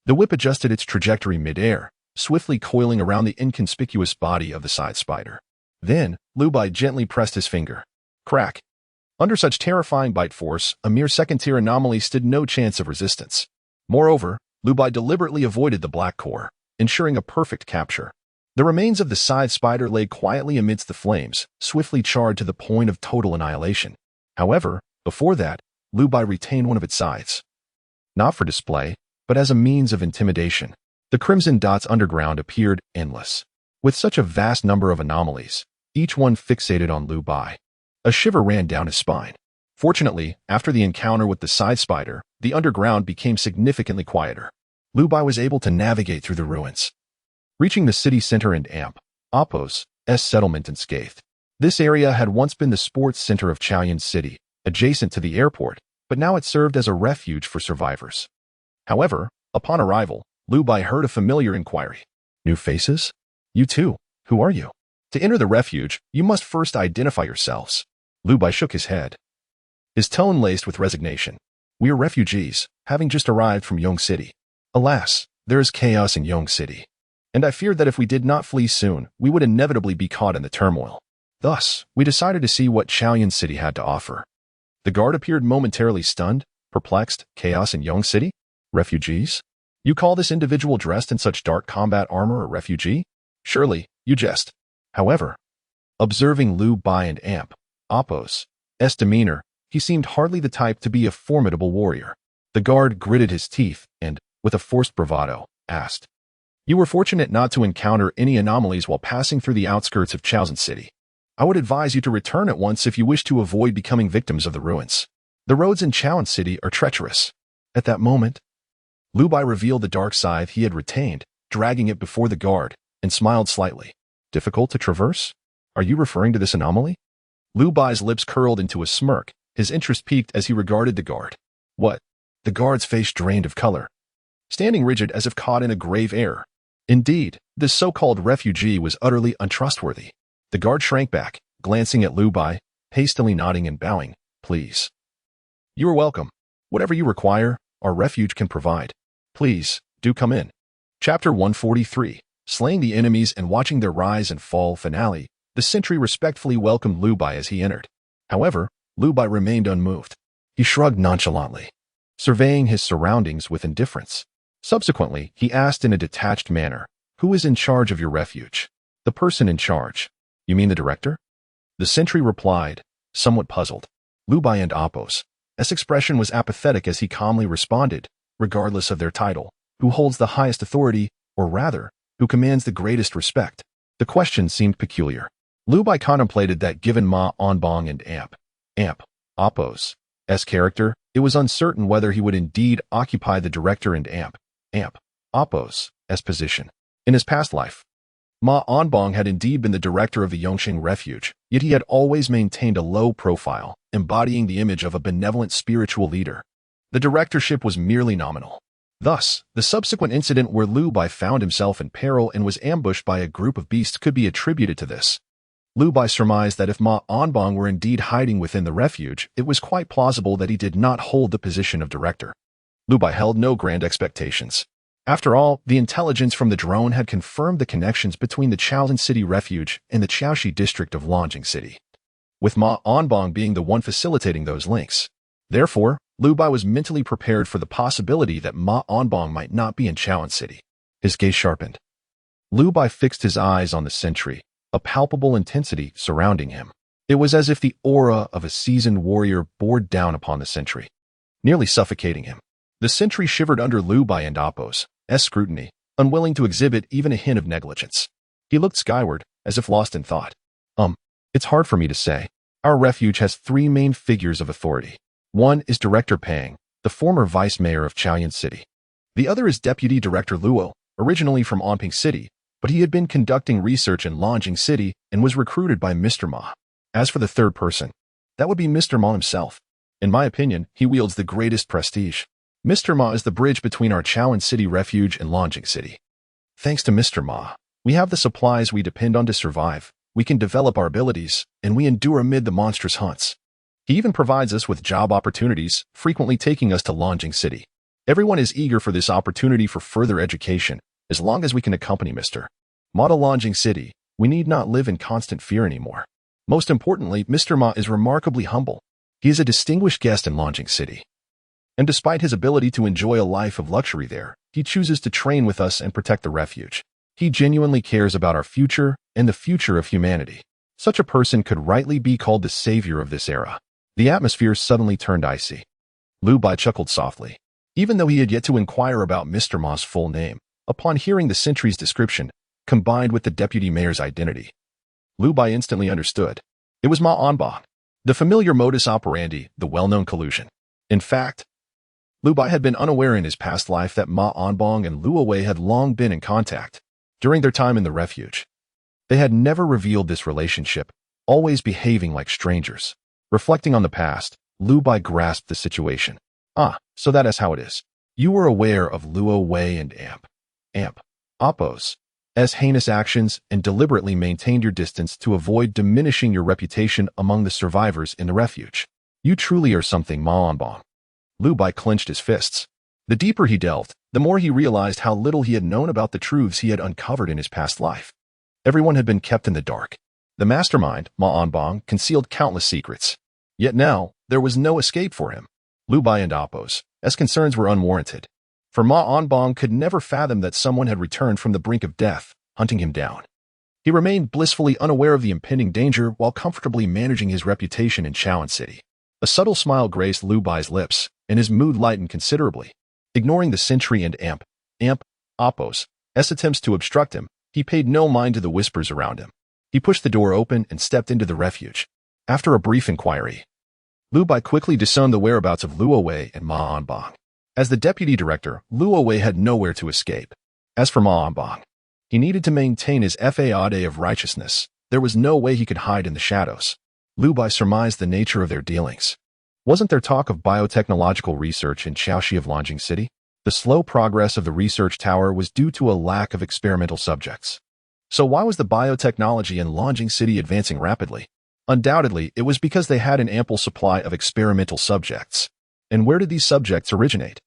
The whip adjusted its trajectory mid-air, swiftly coiling around the inconspicuous body of the scythe spider. Then, Lu Bai gently pressed his finger. Crack! Under such terrifying bite force, a mere second-tier anomaly stood no chance of resistance. Moreover, Lu Bai deliberately avoided the black core, ensuring a perfect capture. The remains of the scythe spider lay quietly amidst the flames, swiftly charred to the point of total annihilation. However, before that, Lu Bai retained one of its scythes. Not for display, but as a means of intimidation. The crimson dots underground appeared endless. With such a vast number of anomalies, each one fixated on Lu Bai. A shiver ran down his spine. Fortunately, after the encounter with the scythe spider, the underground became significantly quieter. Lu Bai was able to navigate through the ruins, reaching the city center and Appo's settlement unscathed. This area had once been the sports center of Chaoyan City, adjacent to the airport, but now it served as a refuge for survivors. However, upon arrival, Lu Bai heard a familiar inquiry. New faces? You too. Who are you? To enter the refuge, you must first identify yourselves. Lu Bai shook his head, his tone laced with resignation. We are refugees, having just arrived from Yong City. Alas, there is chaos in Yong City, and I feared that if we did not flee soon, we would inevitably be caught in the turmoil. Thus, we decided to see what Chaoyan City had to offer. The guard appeared momentarily stunned, perplexed. Chaos in Yong City? Refugees? You call this individual dressed in such dark combat armor a refugee? Surely, you jest. However, observing Lu Bai and Appo's demeanor, he seemed hardly the type to be a formidable warrior. The guard gritted his teeth and, with a forced bravado, asked, You were fortunate not to encounter any anomalies while passing through the outskirts of Chaoyan City. I would advise you to return at once if you wish to avoid becoming victims of the ruins. The roads in Chaoyan City are treacherous. At that moment, Lu Bai revealed the dark scythe he had retained, dragging it before the guard, and smiled slightly. Difficult to traverse? Are you referring to this anomaly? Lu Bai's lips curled into a smirk, his interest piqued as he regarded the guard. What? The guard's face drained of color, standing rigid as if caught in a grave error. Indeed, this so-called refugee was utterly untrustworthy. The guard shrank back, glancing at Lu Bai, hastily nodding and bowing. Please. You are welcome. Whatever you require, our refuge can provide. Please, do come in. Chapter 143, Slaying the Enemies and Watching Their Rise and Fall Finale. The sentry respectfully welcomed Liu Bai as he entered. However, Liu Bai remained unmoved. He shrugged nonchalantly, surveying his surroundings with indifference. Subsequently, he asked in a detached manner, "Who is in charge of your refuge?" "The person in charge." "You mean the director?" The sentry replied, somewhat puzzled. Liu Bai and Appos. His expression was apathetic as he calmly responded, "Regardless of their title, who holds the highest authority, or rather, who commands the greatest respect?" The question seemed peculiar. Liu Bai contemplated that given Ma Onbong and Appos' character, it was uncertain whether he would indeed occupy the director and Appos' position. In his past life, Ma Onbong had indeed been the director of the Yongcheng refuge, yet he had always maintained a low profile, embodying the image of a benevolent spiritual leader. The directorship was merely nominal. Thus, the subsequent incident where Liu Bai found himself in peril and was ambushed by a group of beasts could be attributed to this. Liu Bai surmised that if Ma Onbong were indeed hiding within the refuge, it was quite plausible that he did not hold the position of director. Liu Bai held no grand expectations. After all, the intelligence from the drone had confirmed the connections between the Chaolin City refuge and the Chaoxi district of Longjing City, with Ma Onbong being the one facilitating those links. Therefore, Liu Bai was mentally prepared for the possibility that Ma Onbong might not be in Chaolin City. His gaze sharpened. Liu Bai fixed his eyes on the sentry, a palpable intensity surrounding him. It was as if the aura of a seasoned warrior bore down upon the sentry, nearly suffocating him. The sentry shivered under Liu Bai and Appos' scrutiny, unwilling to exhibit even a hint of negligence. He looked skyward, as if lost in thought. It's hard for me to say. Our refuge has three main figures of authority. One is Director Pang, the former vice mayor of Chaoyan City. The other is Deputy Director Luo, originally from Anping City, but he had been conducting research in Longjing City and was recruited by Mr. Ma. As for the third person, that would be Mr. Ma himself. In my opinion, he wields the greatest prestige. Mr. Ma is the bridge between our Chaoyan City refuge and Longjing City. Thanks to Mr. Ma, we have the supplies we depend on to survive, we can develop our abilities, and we endure amid the monstrous hunts. He even provides us with job opportunities, frequently taking us to Longjing City. Everyone is eager for this opportunity for further education, as long as we can accompany Mr. Ma to Longjing City. We need not live in constant fear anymore. Most importantly, Mr. Ma is remarkably humble. He is a distinguished guest in Longjing City. And despite his ability to enjoy a life of luxury there, he chooses to train with us and protect the refuge. He genuinely cares about our future and the future of humanity. Such a person could rightly be called the savior of this era. The atmosphere suddenly turned icy. Liu Bai chuckled softly. Even though he had yet to inquire about Mr. Ma's full name, upon hearing the sentry's description, combined with the deputy mayor's identity, Liu Bai instantly understood. It was Ma Onbong, the familiar modus operandi, the well-known collusion. In fact, Liu Bai had been unaware in his past life that Ma Onbong and Luo Wei had long been in contact during their time in the refuge. They had never revealed this relationship, always behaving like strangers. Reflecting on the past, Liu Bai grasped the situation. So that is how it is. You were aware of Luo Wei and Appos' heinous actions and deliberately maintained your distance to avoid diminishing your reputation among the survivors in the refuge. You truly are something, Ma Onbong. Liu Bai clenched his fists. The deeper he delved, the more he realized how little he had known about the truths he had uncovered in his past life. Everyone had been kept in the dark. The mastermind, Ma Onbong, concealed countless secrets. Yet now, there was no escape for him. Liu Bai and Appos' concerns were unwarranted. For Ma Onbong could never fathom that someone had returned from the brink of death, hunting him down. He remained blissfully unaware of the impending danger while comfortably managing his reputation in Chaoyan City. A subtle smile graced Liu Bai's lips, and his mood lightened considerably. Ignoring the sentry and Appos' attempts to obstruct him, he paid no mind to the whispers around him. He pushed the door open and stepped into the refuge. After a brief inquiry, Liu Bai quickly discerned the whereabouts of Luo Wei and Ma Onbong. As the deputy director, Luo Wei had nowhere to escape. As for Ma Onbong, he needed to maintain his faade of righteousness. There was no way he could hide in the shadows. Liu Bai surmised the nature of their dealings. Wasn't there talk of biotechnological research in Chaoxi of Longjing City? The slow progress of the research tower was due to a lack of experimental subjects. So why was the biotechnology in Longjing City advancing rapidly? Undoubtedly, it was because they had an ample supply of experimental subjects. And where did these subjects originate?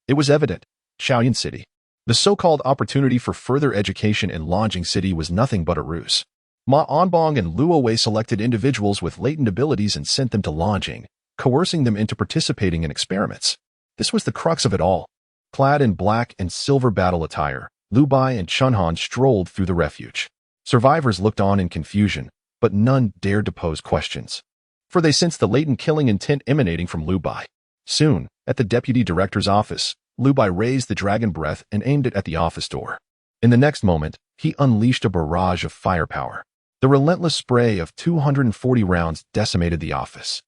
It was evident. Shaoyan City. The so-called opportunity for further education in Yongcheng City was nothing but a ruse. Ma Onbong and Luo Wei selected individuals with latent abilities and sent them to Yongcheng, coercing them into participating in experiments. This was the crux of it all. Clad in black and silver battle attire, Lu Bai and Chunhan strolled through the refuge. Survivors looked on in confusion, but none dared to pose questions. For they sensed the latent killing intent emanating from Lu Bai. Soon, at the deputy director's office, Lu Bai raised the dragon breath and aimed it at the office door. In the next moment, he unleashed a barrage of firepower. The relentless spray of 240 rounds decimated the office.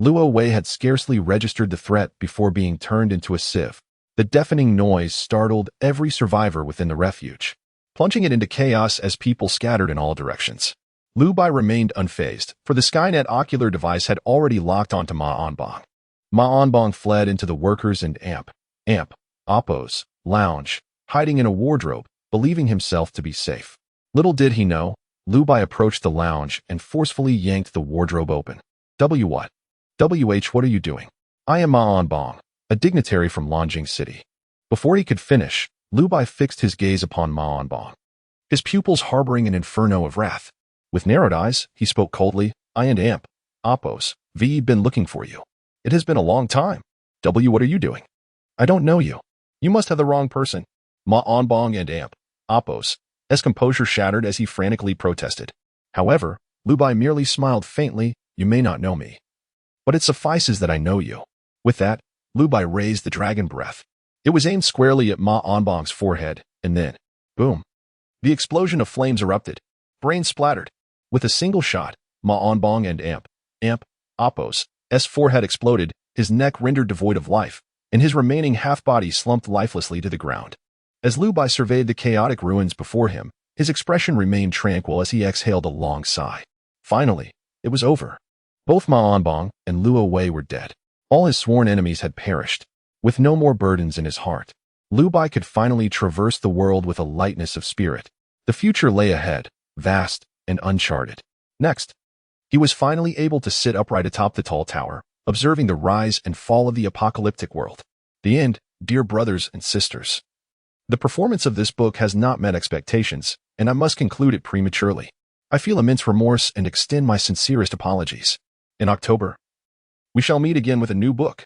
Luo Wei had scarcely registered the threat before being turned into a sieve. The deafening noise startled every survivor within the refuge, plunging it into chaos as people scattered in all directions. Lu Bai remained unfazed, for the Skynet ocular device had already locked onto Ma Onbong. Ma Onbong fled into the workers and Oppo's lounge, hiding in a wardrobe, believing himself to be safe. Little did he know, Lu Bai approached the lounge and forcefully yanked the wardrobe open. What? What are you doing? I am Ma Onbong, a dignitary from Yongcheng City. Before he could finish, Lu Bai fixed his gaze upon Ma Onbong, his pupils harboring an inferno of wrath. With narrowed eyes, he spoke coldly, I and Oppo's, been looking for you. It has been a long time. What are you doing? I don't know you. You must have the wrong person. Ma Onbong and Oppo's composure shattered as he frantically protested. However, Lu Bai merely smiled faintly, you may not know me. But it suffices that I know you. With that, Lu Bai raised the dragon breath. It was aimed squarely at Ma Onbong's forehead, and then, boom. The explosion of flames erupted. Brains splattered. With a single shot, Ma Onbong and Oppo's forehead exploded, his neck rendered devoid of life, and his remaining half-body slumped lifelessly to the ground. As Lu Bai surveyed the chaotic ruins before him, his expression remained tranquil as he exhaled a long sigh. Finally, it was over. Both Ma Onbong and Luo Wei were dead. All his sworn enemies had perished. With no more burdens in his heart, Lu Bai could finally traverse the world with a lightness of spirit. The future lay ahead, vast and uncharted. Next, he was finally able to sit upright atop the tall tower, observing the rise and fall of the apocalyptic world. The end, dear brothers and sisters. The performance of this book has not met expectations, and I must conclude it prematurely. I feel immense remorse and extend my sincerest apologies. In October, we shall meet again with a new book.